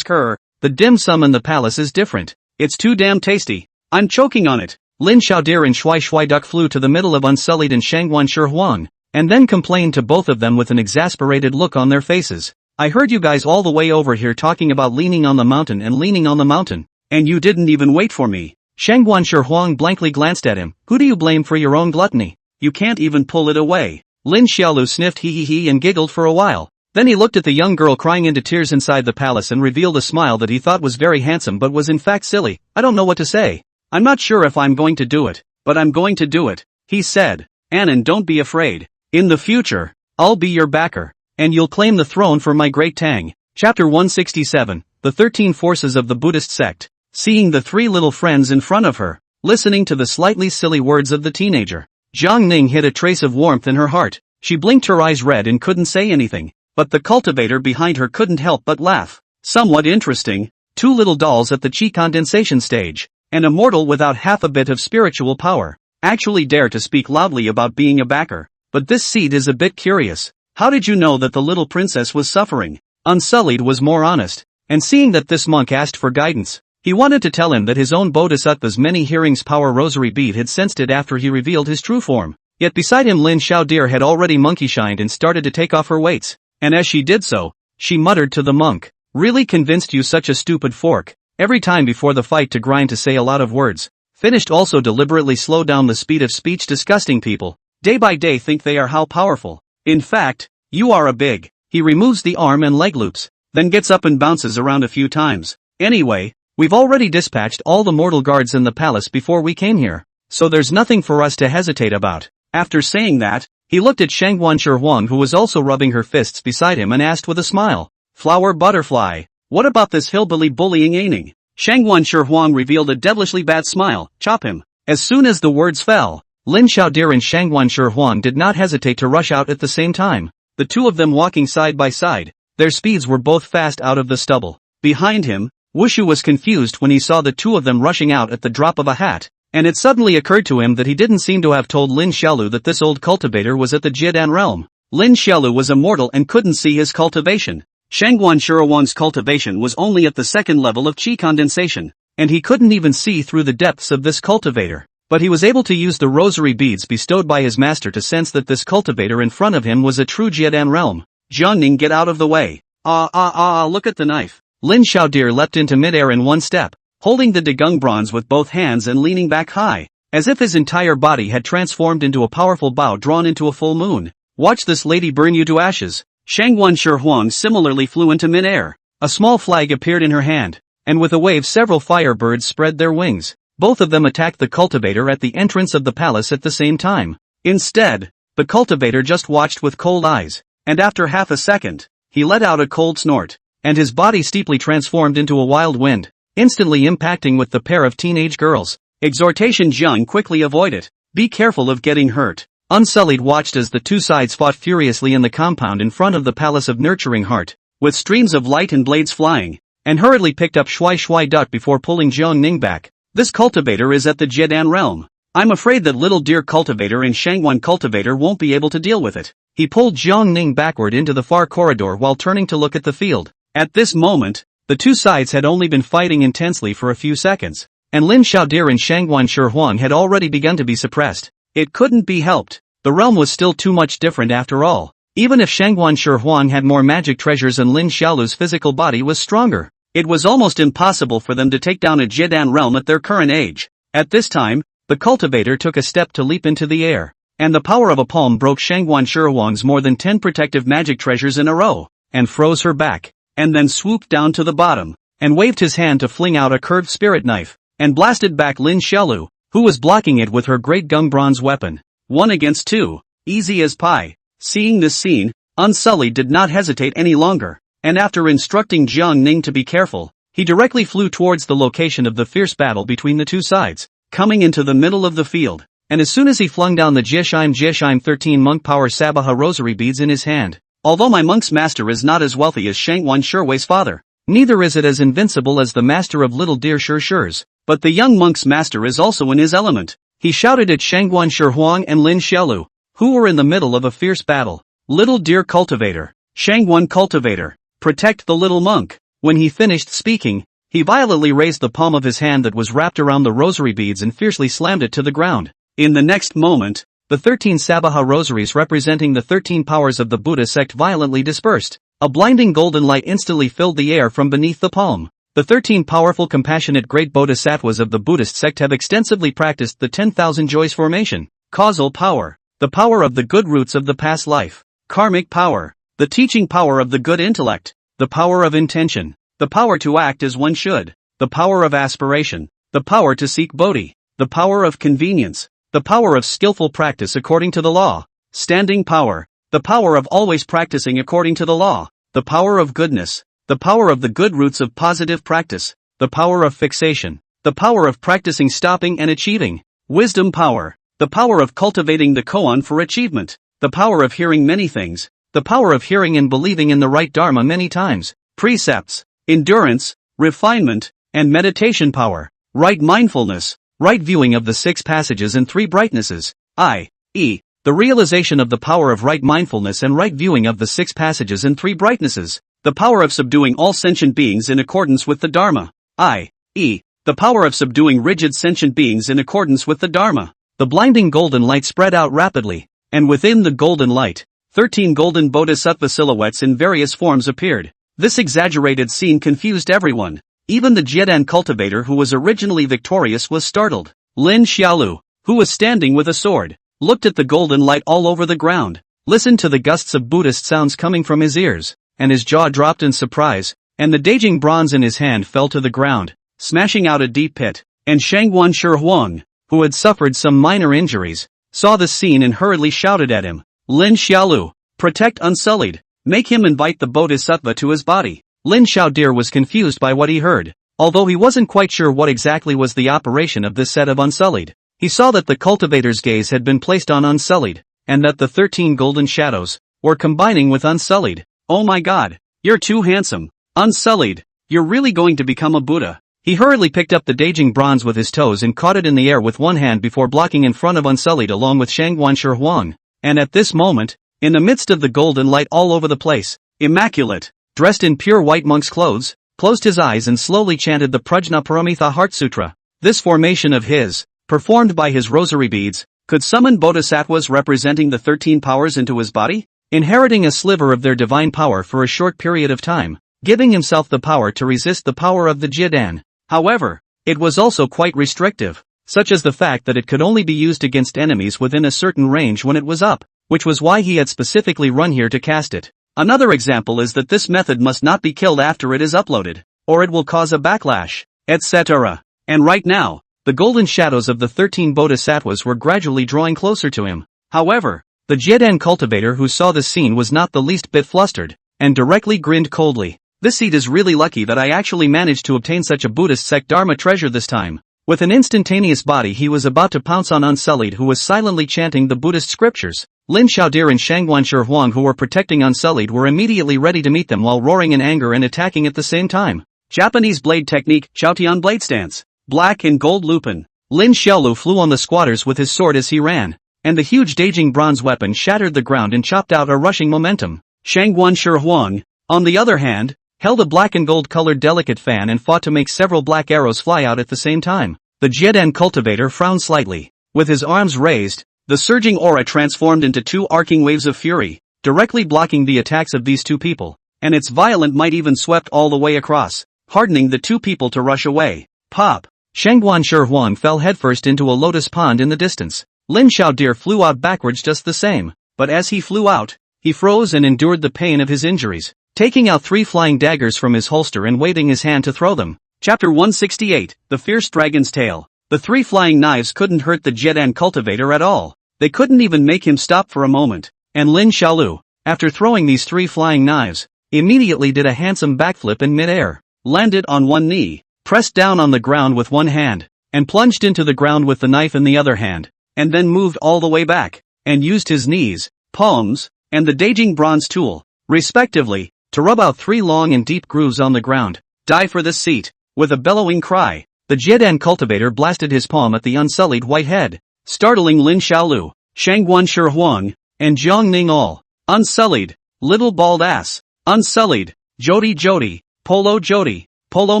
her, the dim sum in the palace is different. It's too damn tasty. I'm choking on it. Lin Xiaodir and Shui Shui Duck flew to the middle of Unsullied and Shangguan Shirhuan, and then complained to both of them with an exasperated look on their faces. I heard you guys all the way over here talking about leaning on the mountain and leaning on the mountain, and you didn't even wait for me. Shangguan Shirhuang blankly glanced at him. Who do you blame for your own gluttony? You can't even pull it away. Lin Xiaolu sniffed hee and giggled for a while. Then he looked at the young girl crying into tears inside the palace and revealed a smile that he thought was very handsome but was in fact silly. I don't know what to say. I'm not sure if I'm going to do it, but I'm going to do it, he said. Anan, don't be afraid. In the future, I'll be your backer, and you'll claim the throne for my Great Tang. Chapter 167, the 13 forces of the Buddhist sect, seeing the three little friends in front of her, listening to the slightly silly words of the teenager. Jiang Ning hid a trace of warmth in her heart. She blinked her eyes red and couldn't say anything, but the cultivator behind her couldn't help but laugh. Somewhat interesting, two little dolls at the chi condensation stage, and a mortal without half a bit of spiritual power, actually dare to speak loudly about being a backer. But this seed is a bit curious. How did you know that the little princess was suffering? Unsullied was more honest, and seeing that this monk asked for guidance, he wanted to tell him that his own bodhisattva's many hearings power rosary bead had sensed it after he revealed his true form. Yet beside him Lin Xiaodir had already monkey-shined and started to take off her weights, and as she did so, she muttered to the monk, "Really convinced you such a stupid fork, every time before the fight to grind to say a lot of words." Finished also deliberately slow down the speed of speech. Disgusting people, day by day think they are how powerful. In fact, you are a big. He removes the arm and leg loops, then gets up and bounces around a few times. Anyway, we've already dispatched all the mortal guards in the palace before we came here, so there's nothing for us to hesitate about. After saying that, he looked at Shangguan Huang, who was also rubbing her fists beside him, and asked with a smile, "Flower butterfly, what about this hillbilly bullying Aining?" Shangguan Huang revealed a devilishly bad smile. "Chop him." As soon as the words fell, Lin Xiaodir and Shangguan Huang did not hesitate to rush out at the same time, the two of them walking side by side. Their speeds were both fast out of the stubble. Behind him, Wushu was confused when he saw the two of them rushing out at the drop of a hat, and it suddenly occurred to him that he didn't seem to have told Lin Xiaolu that this old cultivator was at the Jiedan realm. Lin Xiaolu was a mortal and couldn't see his cultivation. Shangguan Huang's cultivation was only at the second level of chi condensation, and he couldn't even see through the depths of this cultivator. But he was able to use the rosary beads bestowed by his master to sense that this cultivator in front of him was a true Jiedan realm. Jiangning, get out of the way. Look at the knife. Lin Xiaodir leapt into midair in one step, holding the Dagung bronze with both hands and leaning back high, as if his entire body had transformed into a powerful bow drawn into a full moon. "Watch this lady burn you to ashes." Shangguan Huang similarly flew into midair. A small flag appeared in her hand, and with a wave several firebirds spread their wings. Both of them attacked the cultivator at the entrance of the palace at the same time. Instead, the cultivator just watched with cold eyes, and after half a second, he let out a cold snort, and his body steeply transformed into a wild wind, instantly impacting with the pair of teenage girls. Exhortation: Jiang, quickly avoid it. Be careful of getting hurt. Unsullied watched as the two sides fought furiously in the compound in front of the Palace of Nurturing Heart, with streams of light and blades flying, and hurriedly picked up Shui Shui Duck before pulling Jiang Ning back. "This cultivator is at the Jiedan realm. I'm afraid that little deer cultivator and Shangguan cultivator won't be able to deal with it." He pulled Jiang Ning backward into the far corridor while turning to look at the field. At this moment, the two sides had only been fighting intensely for a few seconds, and Lin Xiaodir and Shangguan Huang had already begun to be suppressed. It couldn't be helped. The realm was still too much different after all. Even if Shangguan Huang had more magic treasures and Lin Xiaolu's physical body was stronger, it was almost impossible for them to take down a Jiedan realm at their current age. At this time, the cultivator took a step to leap into the air, and the power of a palm broke Shangguan Huang's more than 10 protective magic treasures in a row, and froze her back, and then swooped down to the bottom, and waved his hand to fling out a curved spirit knife, and blasted back Lin Xiaolu, who was blocking it with her great gung bronze weapon. 1 against 2, easy as pie. Seeing this scene, Unsullied did not hesitate any longer, and after instructing Jiang Ning to be careful, he directly flew towards the location of the fierce battle between the two sides, coming into the middle of the field, and as soon as he flung down the Jiesheim 13 monk power Sabaha rosary beads in his hand. "Although my monk's master is not as wealthy as Shangguan Shui's father, neither is it as invincible as the master of Little Deer Shur's, but the young monk's master is also in his element," he shouted at Shangguan Huang and Lin Xiaolu, who were in the middle of a fierce battle. "Little Deer Cultivator, Shangguan Cultivator, protect the little monk." When he finished speaking, he violently raised the palm of his hand that was wrapped around the rosary beads and fiercely slammed it to the ground. In the next moment, the 13 Sabaha rosaries representing the 13 powers of the Buddha sect violently dispersed. A blinding golden light instantly filled the air from beneath the palm. The 13 powerful compassionate great bodhisattvas of the Buddhist sect have extensively practiced the 10,000 joys formation. Causal power, the power of the good roots of the past life. Karmic power, the teaching power of the good intellect. The power of intention, the power to act as one should. The power of aspiration, the power to seek bodhi. The power of convenience, the power of skillful practice according to the law. Standing power, the power of always practicing according to the law. The power of goodness, The power of the good roots of positive practice. The power of fixation. The power of practicing stopping and achieving. Wisdom power. The power of cultivating the koan for achievement. The power of hearing many things. The power of hearing and believing in the right dharma many times. Precepts. Endurance, refinement, and meditation power. Right mindfulness. Right viewing of the 6 passages and 3 brightnesses. I.e. the realization of the power of right mindfulness and right viewing of the 6 passages and 3 brightnesses. The power of subduing all sentient beings in accordance with the Dharma. I.e. the power of subduing rigid sentient beings in accordance with the Dharma. The blinding golden light spread out rapidly, and within the golden light, 13 golden bodhisattva silhouettes in various forms appeared. This exaggerated scene confused everyone. Even the Jiedan cultivator who was originally victorious was startled. Lin Xiaolu, who was standing with a sword, looked at the golden light all over the ground, listened to the gusts of Buddhist sounds coming from his ears, and his jaw dropped in surprise, and the Daijing bronze in his hand fell to the ground, smashing out a deep pit. And Shangguan Shihuang, who had suffered some minor injuries, saw the scene and hurriedly shouted at him, Lin Xiaolu, protect Unsullied, make him invite the bodhisattva to his body. Lin Xiaodir was confused by what he heard, although he wasn't quite sure what exactly was the operation of this set of Unsullied. He saw that the cultivator's gaze had been placed on Unsullied, and that the 13 golden shadows were combining with Unsullied. Oh my god, you're too handsome, Unsullied, you're really going to become a Buddha. He hurriedly picked up the Daijing bronze with his toes and caught it in the air with one hand before blocking in front of Unsullied along with Shangguan Shihuang. And at this moment, in the midst of the golden light all over the place, immaculate, dressed in pure white monk's clothes, closed his eyes and slowly chanted the Prajna Paramitha Heart Sutra. This formation of his, performed by his rosary beads, could summon bodhisattvas representing the 13 powers into his body, inheriting a sliver of their divine power for a short period of time, giving himself the power to resist the power of the Jiedan. However, it was also quite restrictive, such as the fact that it could only be used against enemies within a certain range when it was up, which was why he had specifically run here to cast it. Another example is that this method must not be killed after it is uploaded, or it will cause a backlash, etc. And right now, the golden shadows of the 13 bodhisattvas were gradually drawing closer to him. However, the Jiedan cultivator who saw the scene was not the least bit flustered, and directly grinned coldly. This seed is really lucky that I actually managed to obtain such a Buddhist sect Dharma treasure this time. With an instantaneous body he was about to pounce on Unsullied who was silently chanting the Buddhist scriptures. Lin Xiaodir and Shangguan Shihuang who were protecting Unsullied were immediately ready to meet them while roaring in anger and attacking at the same time. Japanese blade technique, Chaotian blade stance. Black and gold lupin. Lin Xiaolu flew on the squatters with his sword as he ran, and the huge Daijing bronze weapon shattered the ground and chopped out a rushing momentum. Shangguan Shihuang, on the other hand, held a black and gold colored delicate fan and fought to make several black arrows fly out at the same time. The Jiedan cultivator frowned slightly. With his arms raised, the surging aura transformed into 2 arcing waves of fury, directly blocking the attacks of these 2 people, and its violent might even swept all the way across, hardening the 2 people to rush away. Pop! Shangguan Shihuang fell headfirst into a lotus pond in the distance. Lin Xiaodir flew out backwards just the same, but as he flew out, he froze and endured the pain of his injuries, taking out 3 flying daggers from his holster and waving his hand to throw them. Chapter 168, The Fierce Dragon's Tail. The 3 flying knives couldn't hurt the Jiedan cultivator at all. They couldn't even make him stop for a moment, and Lin Xiaolu, after throwing these 3 flying knives, immediately did a handsome backflip in midair, landed on one knee, pressed down on the ground with one hand, and plunged into the ground with the knife in the other hand, and then moved all the way back, and used his knees, palms, and the Daijing bronze tool, respectively, to rub out 3 long and deep grooves on the ground. Die for this seat. With a bellowing cry, the Jiedan cultivator blasted his palm at the Unsullied white head, startling Lin Xiaolu, Shangguan Shihuang, and Jiang Ning all. Unsullied, little bald ass. Unsullied, Jodi Jodi, Polo Jodi, Polo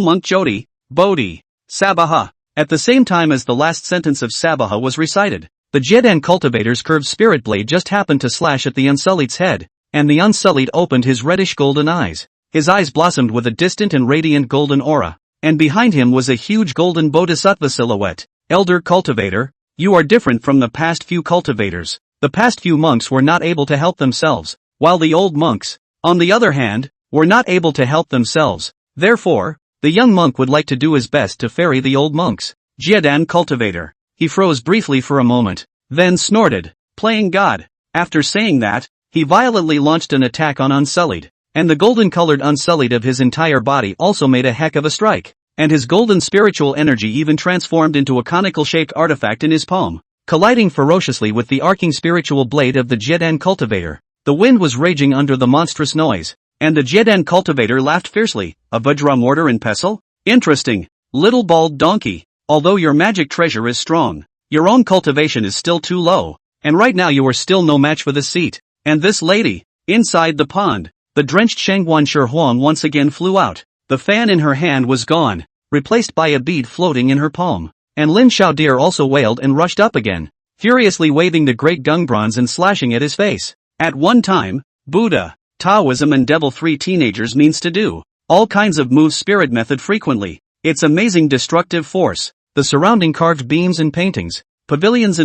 Monk Jodi, Bodhi, Sabaha. At the same time as the last sentence of Sabaha was recited, the Jiedan cultivator's curved spirit blade just happened to slash at the Unsullied's head, and the Unsullied opened his reddish golden eyes. His eyes blossomed with a distant and radiant golden aura, and behind him was a huge golden bodhisattva silhouette. Elder cultivator, you are different from the past few cultivators. The past few monks were not able to help themselves, while the old monks, on the other hand, were not able to help themselves. Therefore, the young monk would like to do his best to ferry the old monks. Jiedan cultivator. He froze briefly for a moment, then snorted, playing God. After saying that, he violently launched an attack on Unsullied. and the golden-colored unsullied of his entire body also made a heck of a strike, and his golden spiritual energy even transformed into a conical-shaped artifact in his palm, colliding ferociously with the arcing spiritual blade of the Jiedan cultivator. The wind was raging under the monstrous noise, and the Jiedan cultivator laughed fiercely. A Vajra mortar and pestle? Interesting, little bald donkey. Although your magic treasure is strong, your own cultivation is still too low, and right now you are still no match for this seat. And this lady, inside the pond, the drenched Shangguan Shi once again flew out. The fan in her hand was gone, replaced by a bead floating in her palm. And Lin Xiaodir also wailed and rushed up again, furiously waving the great gung bronze and slashing at his face. At one time, Buddha, Taoism and Devil 3 teenagers means to do all kinds of move spirit method frequently. Its amazing destructive force, the surrounding carved beams and paintings, pavilions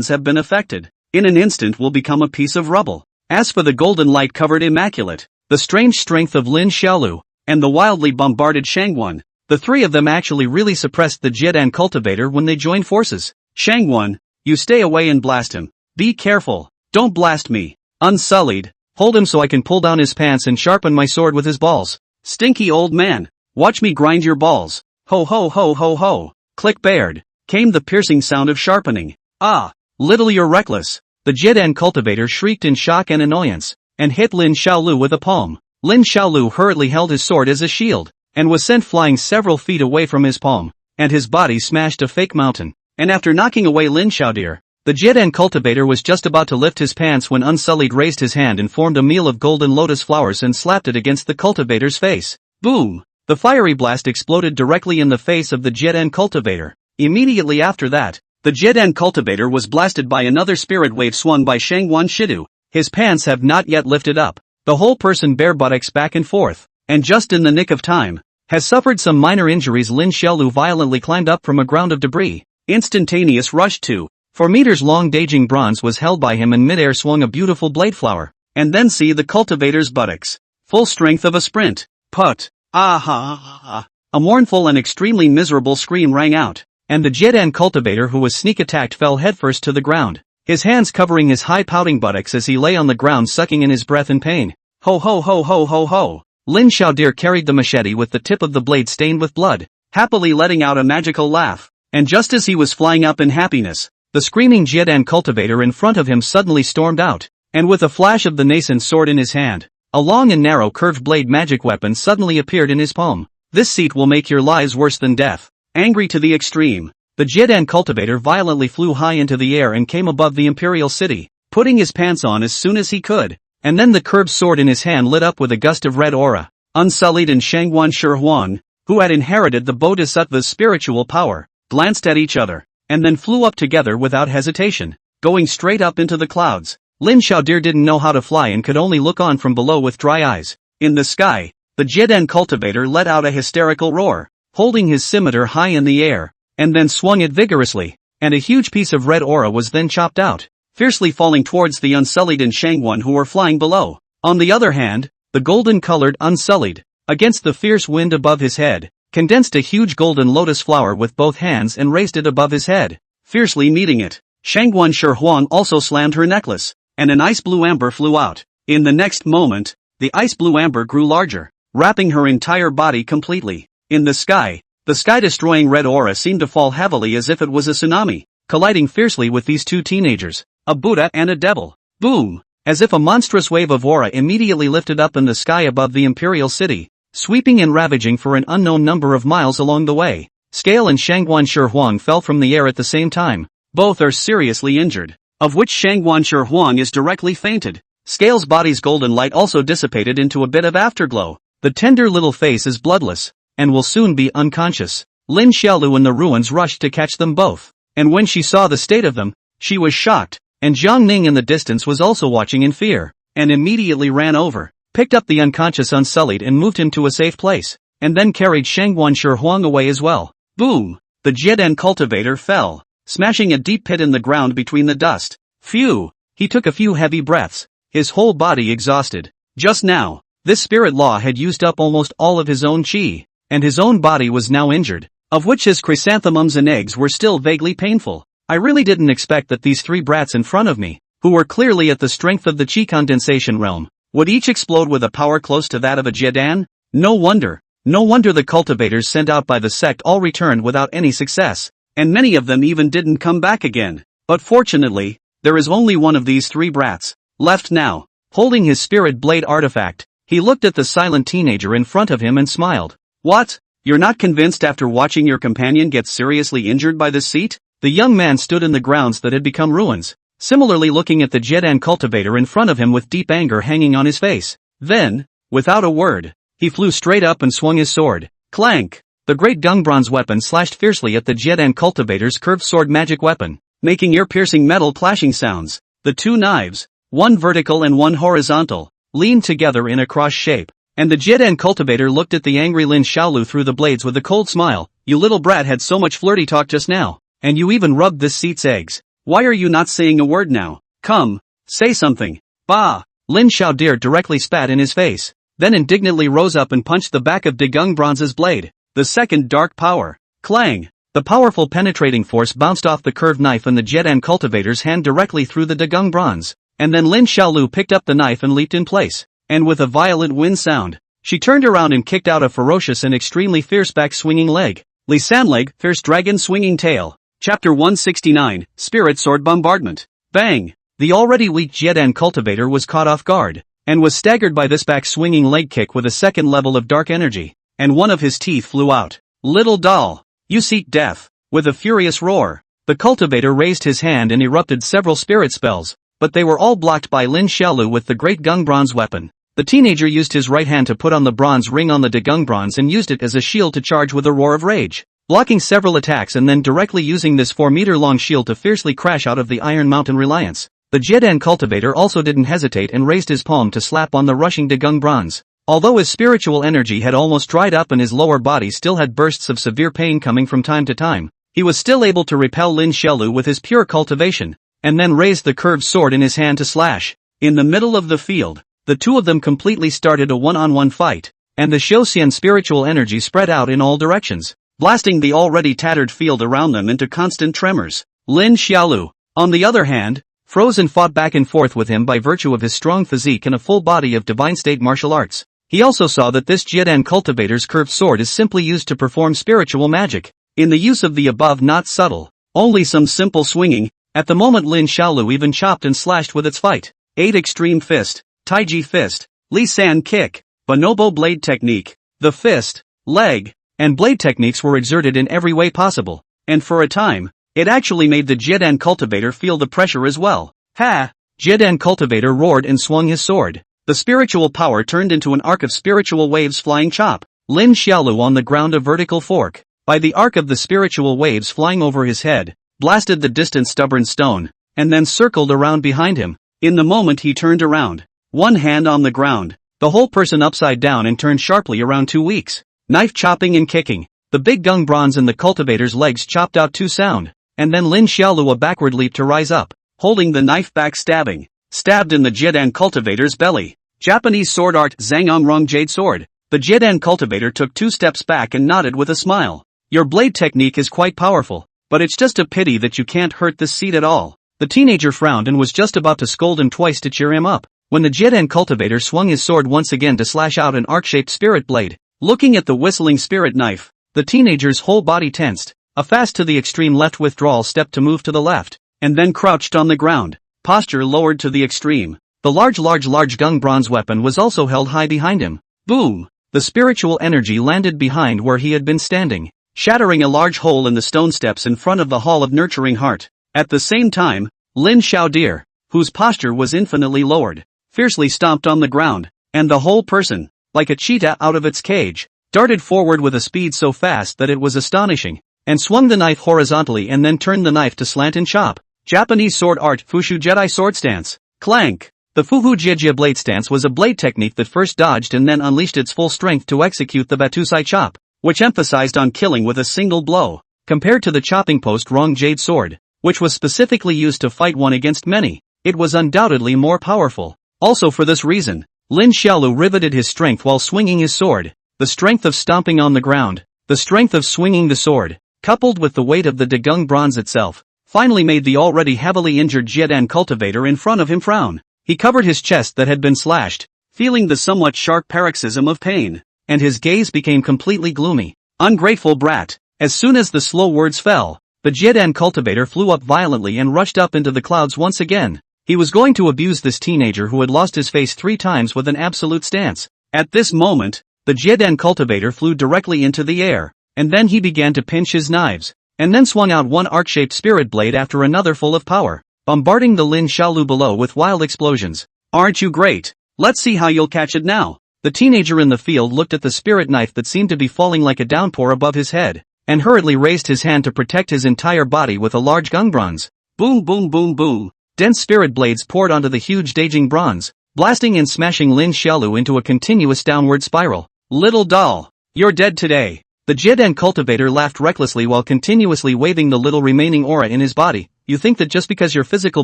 have been affected. In an instant will become a piece of rubble. As for the golden light covered immaculate, the strange strength of Lin Xiaolu, and the wildly bombarded Shangguan, the three of them actually really suppressed the Jiedan cultivator when they joined forces. Shangguan, you stay away and blast him. Be careful, don't blast me. Unsullied, hold him so I can pull down his pants and sharpen my sword with his balls. Stinky old man, watch me grind your balls. Ho ho ho ho ho. Click bared, came the piercing sound of sharpening. Ah, little you're reckless. The Jiedan cultivator shrieked in shock and annoyance, and hit Lin Xiaolu with a palm. Lin Xiaolu hurriedly held his sword as a shield, and was sent flying several feet away from his palm, and his body smashed a fake mountain. And after knocking away Lin Xiaodir, the Jiedan cultivator was just about to lift his pants when Unsullied raised his hand and formed a meal of golden lotus flowers and slapped it against the cultivator's face. Boom! The fiery blast exploded directly in the face of the Jiedan cultivator. Immediately after that, the Jiedan cultivator was blasted by another spirit wave swung by Shangguan Shidu. His pants have not yet lifted up, the whole person bare buttocks back and forth, and just in the nick of time, has suffered some minor injuries. Lin Xiaolu violently climbed up from a ground of debris. Instantaneous rush to 4 meters long daging bronze was held by him and midair swung a beautiful blade flower, and then see the cultivator's buttocks. Full strength of a sprint. Put. Ah. A mournful and extremely miserable scream rang out, and the Jiedan cultivator who was sneak attacked fell headfirst to the ground, his hands covering his high pouting buttocks as he lay on the ground sucking in his breath in pain. Ho ho ho ho ho ho. Lin Xiaodir carried the machete with the tip of the blade stained with blood, happily letting out a magical laugh, and just as he was flying up in happiness, the screaming Jiedan cultivator in front of him suddenly stormed out, and with a flash of the nascent sword in his hand, a long and narrow curved blade magic weapon suddenly appeared in his palm. This seat will make your lives worse than death. Angry to the extreme, the Jiedan cultivator violently flew high into the air and came above the imperial city, putting his pants on as soon as he could, and then the curved sword in his hand lit up with a gust of red aura. Unsullied and Shangguan Shi, who had inherited the Bodhisattva's spiritual power, glanced at each other, and then flew up together without hesitation, going straight up into the clouds. Lin Xiaodir didn't know how to fly and could only look on from below with dry eyes. In the sky, the Jiedan cultivator let out a hysterical roar, holding his scimitar high in the air, and then swung it vigorously, and a huge piece of red aura was then chopped out, fiercely falling towards the Unsullied and Shangguan who were flying below. On the other hand, the golden-colored Unsullied, against the fierce wind above his head, condensed a huge golden lotus flower with both hands and raised it above his head, fiercely meeting it. Shangguan Shi also slammed her necklace, and an ice blue amber flew out. In the next moment, the ice blue amber grew larger, wrapping her entire body completely. In the sky-destroying red aura seemed to fall heavily as if it was a tsunami, colliding fiercely with these two teenagers, a Buddha and a devil. Boom! As if a monstrous wave of aura immediately lifted up in the sky above the imperial city, sweeping and ravaging for an unknown number of miles along the way. Scale and Shangguan Shi fell from the air at the same time. Both are seriously injured, of which Shangguan Shi is directly fainted. Scale's body's golden light also dissipated into a bit of afterglow. The tender little face is bloodless, and will soon be unconscious. Lin Xiaolu in the ruins rushed to catch them both, and when she saw the state of them, she was shocked, and Zhang Ning in the distance was also watching in fear, and immediately ran over, picked up the unconscious Unsullied and moved him to a safe place, and then carried Shangguan Shi away as well. Boom! The Jiedan cultivator fell, smashing a deep pit in the ground between the dust. Phew! He took a few heavy breaths, his whole body exhausted. Just now, this spirit law had used up almost all of his own chi, and his own body was now injured, of which his chrysanthemums and eggs were still vaguely painful. I really didn't expect that these three brats in front of me, who were clearly at the strength of the chi condensation realm, would each explode with a power close to that of a Jedan? No wonder the cultivators sent out by the sect all returned without any success, and many of them even didn't come back again. But fortunately, there is only one of these three brats left now. Holding his spirit blade artifact, he looked at the silent teenager in front of him and smiled. What? You're not convinced after watching your companion get seriously injured by this seat? The young man stood in the grounds that had become ruins, similarly looking at the Jedan cultivator in front of him with deep anger hanging on his face. Then, without a word, he flew straight up and swung his sword. Clank! The great gung bronze weapon slashed fiercely at the Jedan cultivator's curved sword magic weapon, making ear-piercing metal clashing sounds. The two knives, one vertical and one horizontal, leaned together in a cross shape, and the Jedan cultivator looked at the angry Lin Xiaolu through the blades with a cold smile. You little brat had so much flirty talk just now, and you even rubbed this seat's eggs. Why are you not saying a word now? Come, say something. Bah! Lin Xiaodir directly spat in his face, then indignantly rose up and punched the back of Dagung Bronze's blade. The second dark power. Clang! The powerful penetrating force bounced off the curved knife and the Jedan cultivator's hand directly through the Dagung Bronze. And then Lin Xiaolu picked up the knife and leaped in place. And with a violent wind sound, she turned around and kicked out a ferocious and extremely fierce back-swinging leg. Li Sanleg, Fierce Dragon Swinging Tail. Chapter 169, Spirit Sword Bombardment. Bang! The already weak Jedan cultivator was caught off guard, and was staggered by this back-swinging leg kick with a second level of dark energy, and one of his teeth flew out. Little doll! You seek death! With a furious roar, the cultivator raised his hand and erupted several spirit spells, but they were all blocked by Lin Xiaolu with the great gung bronze weapon. The teenager used his right hand to put on the bronze ring on the Dagung Bronze and used it as a shield to charge with a roar of rage, blocking several attacks and then directly using this 4-meter-long shield to fiercely crash out of the Iron Mountain Reliance. The Jedan cultivator also didn't hesitate and raised his palm to slap on the rushing Dagung Bronze. Although his spiritual energy had almost dried up and his lower body still had bursts of severe pain coming from time to time, he was still able to repel Lin Xiaolu with his pure cultivation, and then raised the curved sword in his hand to slash. In the middle of the field, the two of them completely started a one-on-one fight, and the Xiuxian spiritual energy spread out in all directions, blasting the already tattered field around them into constant tremors. Lin Xiaolu, on the other hand, froze and fought back and forth with him by virtue of his strong physique and a full body of divine state martial arts. He also saw that this Jedan cultivator's curved sword is simply used to perform spiritual magic. In the use of the above not subtle, only some simple swinging. At the moment Lin Xiaolu even chopped and slashed with its fight. 8 Extreme Fist, Taiji Fist, Li San Kick, Bonobo Blade Technique. The fist, leg, and blade techniques were exerted in every way possible, and for a time, it actually made the Jedan cultivator feel the pressure as well. Ha! Jedan cultivator roared and swung his sword. The spiritual power turned into an arc of spiritual waves flying chop. Lin Xiaolu on the ground a vertical fork, by the arc of the spiritual waves flying over his head, blasted the distant stubborn stone, and then circled around behind him. In the moment he turned around, one hand on the ground, the whole person upside down and turned sharply around 2 weeks. Knife chopping and kicking, the big gung bronze and the cultivator's legs chopped out 2 sound, and then Lin Xiaolu a backward leap to rise up, holding the knife back stabbed in the Jedan cultivator's belly. Japanese sword art Zhangong Jade Sword. The Jedan cultivator took 2 steps back and nodded with a smile. Your blade technique is quite powerful, but it's just a pity that you can't hurt this seat at all. The teenager frowned and was just about to scold him twice to cheer him up, when the Jedan cultivator swung his sword once again to slash out an arc-shaped spirit blade. Looking at the whistling spirit knife, the teenager's whole body tensed, a fast to the extreme left withdrawal step to move to the left, and then crouched on the ground, posture lowered to the extreme. The large gung bronze weapon was also held high behind him. Boom! The spiritual energy landed behind where he had been standing, shattering a large hole in the stone steps in front of the Hall of Nurturing Heart. At the same time, Lin Xiaodir, whose posture was infinitely lowered, fiercely stomped on the ground, and the whole person, like a cheetah out of its cage, darted forward with a speed so fast that it was astonishing, and swung the knife horizontally and then turned the knife to slant and chop. Japanese sword art Fushu Jedi sword stance. Clank! The Fuhu Jejia blade stance was a blade technique that first dodged and then unleashed its full strength to execute the Batusai chop, which emphasized on killing with a single blow, compared to the chopping post Rong Jade sword, which was specifically used to fight one against many. It was undoubtedly more powerful. Also for this reason, Lin Xiaolu riveted his strength while swinging his sword. The strength of stomping on the ground, the strength of swinging the sword, coupled with the weight of the Dagung bronze itself, finally made the already heavily injured Jedan cultivator in front of him frown. He covered his chest that had been slashed, feeling the somewhat sharp paroxysm of pain. And his gaze became completely gloomy. Ungrateful brat. As soon as the slow words fell, the Jiedan cultivator flew up violently and rushed up into the clouds once again. He was going to abuse this teenager who had lost his face 3 times with an absolute stance. At this moment, the Jiedan cultivator flew directly into the air, and then he began to pinch his knives, and then swung out one arc-shaped spirit blade after another full of power, bombarding the Lin Xiaolu below with wild explosions. Aren't you great? Let's see how you'll catch it now. The teenager in the field looked at the spirit knife that seemed to be falling like a downpour above his head, and hurriedly raised his hand to protect his entire body with a large gung bronze. Boom boom boom boom. Dense spirit blades poured onto the huge Daijing bronze, blasting and smashing Lin Xiaolu into a continuous downward spiral. Little doll, you're dead today. The Jiedan cultivator laughed recklessly while continuously waving the little remaining aura in his body. You think that just because your physical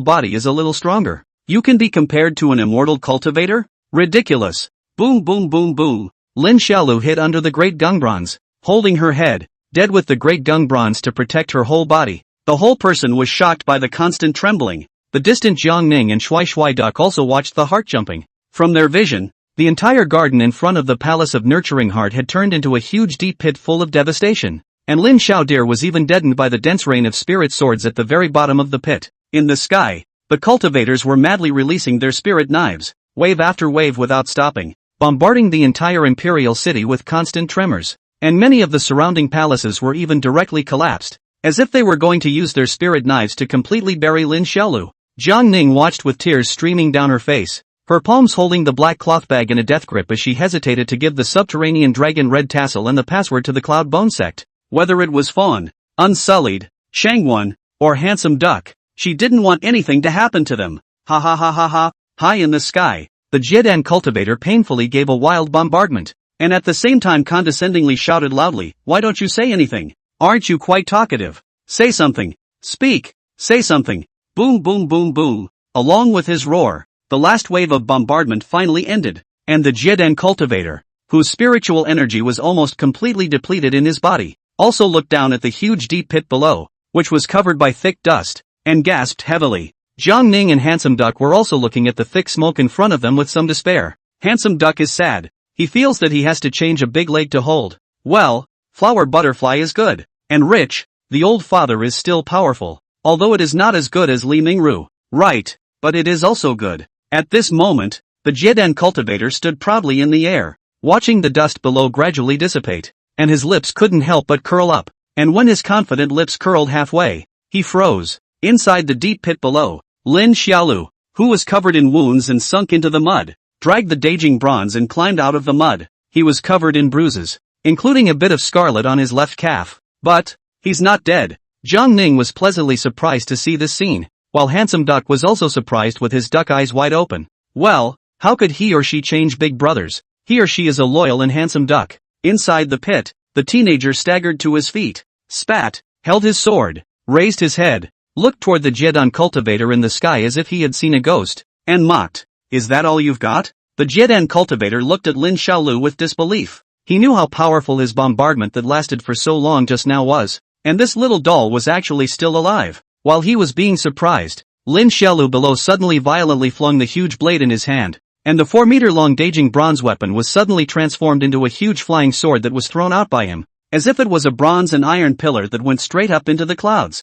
body is a little stronger, you can be compared to an immortal cultivator? Ridiculous. Boom boom boom boom. Lin Xiaolu hid under the great gung bronze, holding her head, dead with the great gung bronze to protect her whole body. The whole person was shocked by the constant trembling. The distant Jiang Ning and Shui Shui Duck also watched the heart jumping. From their vision, the entire garden in front of the Palace of Nurturing Heart had turned into a huge deep pit full of devastation, and Lin Xiaodir was even deadened by the dense rain of spirit swords at the very bottom of the pit. In the sky, the cultivators were madly releasing their spirit knives, wave after wave without stopping, bombarding the entire imperial city with constant tremors, and many of the surrounding palaces were even directly collapsed, as if they were going to use their spirit knives to completely bury Lin Xiaolu. Jiang Ning watched with tears streaming down her face, her palms holding the black cloth bag in a death grip as she hesitated to give the subterranean dragon red tassel and the password to the Cloud Bone sect. Whether it was Fawn, Unsullied, Shangwan, or Handsome Duck, she didn't want anything to happen to them. Ha ha ha ha ha. High in the sky, the Jiedan cultivator painfully gave a wild bombardment, and at the same time condescendingly shouted loudly, "Why don't you say anything? Aren't you quite talkative? Say something. Speak. Say something." Boom boom boom boom. Along with his roar, the last wave of bombardment finally ended, and the Jiedan cultivator, whose spiritual energy was almost completely depleted in his body, also looked down at the huge deep pit below, which was covered by thick dust, and gasped heavily. Jiang Ning and Handsome Duck were also looking at the thick smoke in front of them with some despair. Handsome Duck is sad. He feels that he has to change a big leg to hold. Well, Flower Butterfly is good, and rich. The old father is still powerful, although it is not as good as Li Mingru. Right, but it is also good. At this moment, the Jiedan cultivator stood proudly in the air, watching the dust below gradually dissipate, and his lips couldn't help but curl up, and when his confident lips curled halfway, he froze. Inside the deep pit below, Lin Xiaolu, who was covered in wounds and sunk into the mud, dragged the Daijing bronze and climbed out of the mud. He was covered in bruises, including a bit of scarlet on his left calf. But he's not dead. Jiang Ning was pleasantly surprised to see this scene, while Handsome Duck was also surprised with his duck eyes wide open. Well, how could he or she change big brothers? He or she is a loyal and handsome duck. Inside the pit, the teenager staggered to his feet, spat, held his sword, raised his head, looked toward the Jiedan cultivator in the sky as if he had seen a ghost, and mocked. Is that all you've got? The Jiedan cultivator looked at Lin Xiaolu with disbelief. He knew how powerful his bombardment that lasted for so long just now was, and this little doll was actually still alive. While he was being surprised, Lin Xiaolu below suddenly violently flung the huge blade in his hand, and the 4-meter-long Daijing bronze weapon was suddenly transformed into a huge flying sword that was thrown out by him, as if it was a bronze and iron pillar that went straight up into the clouds.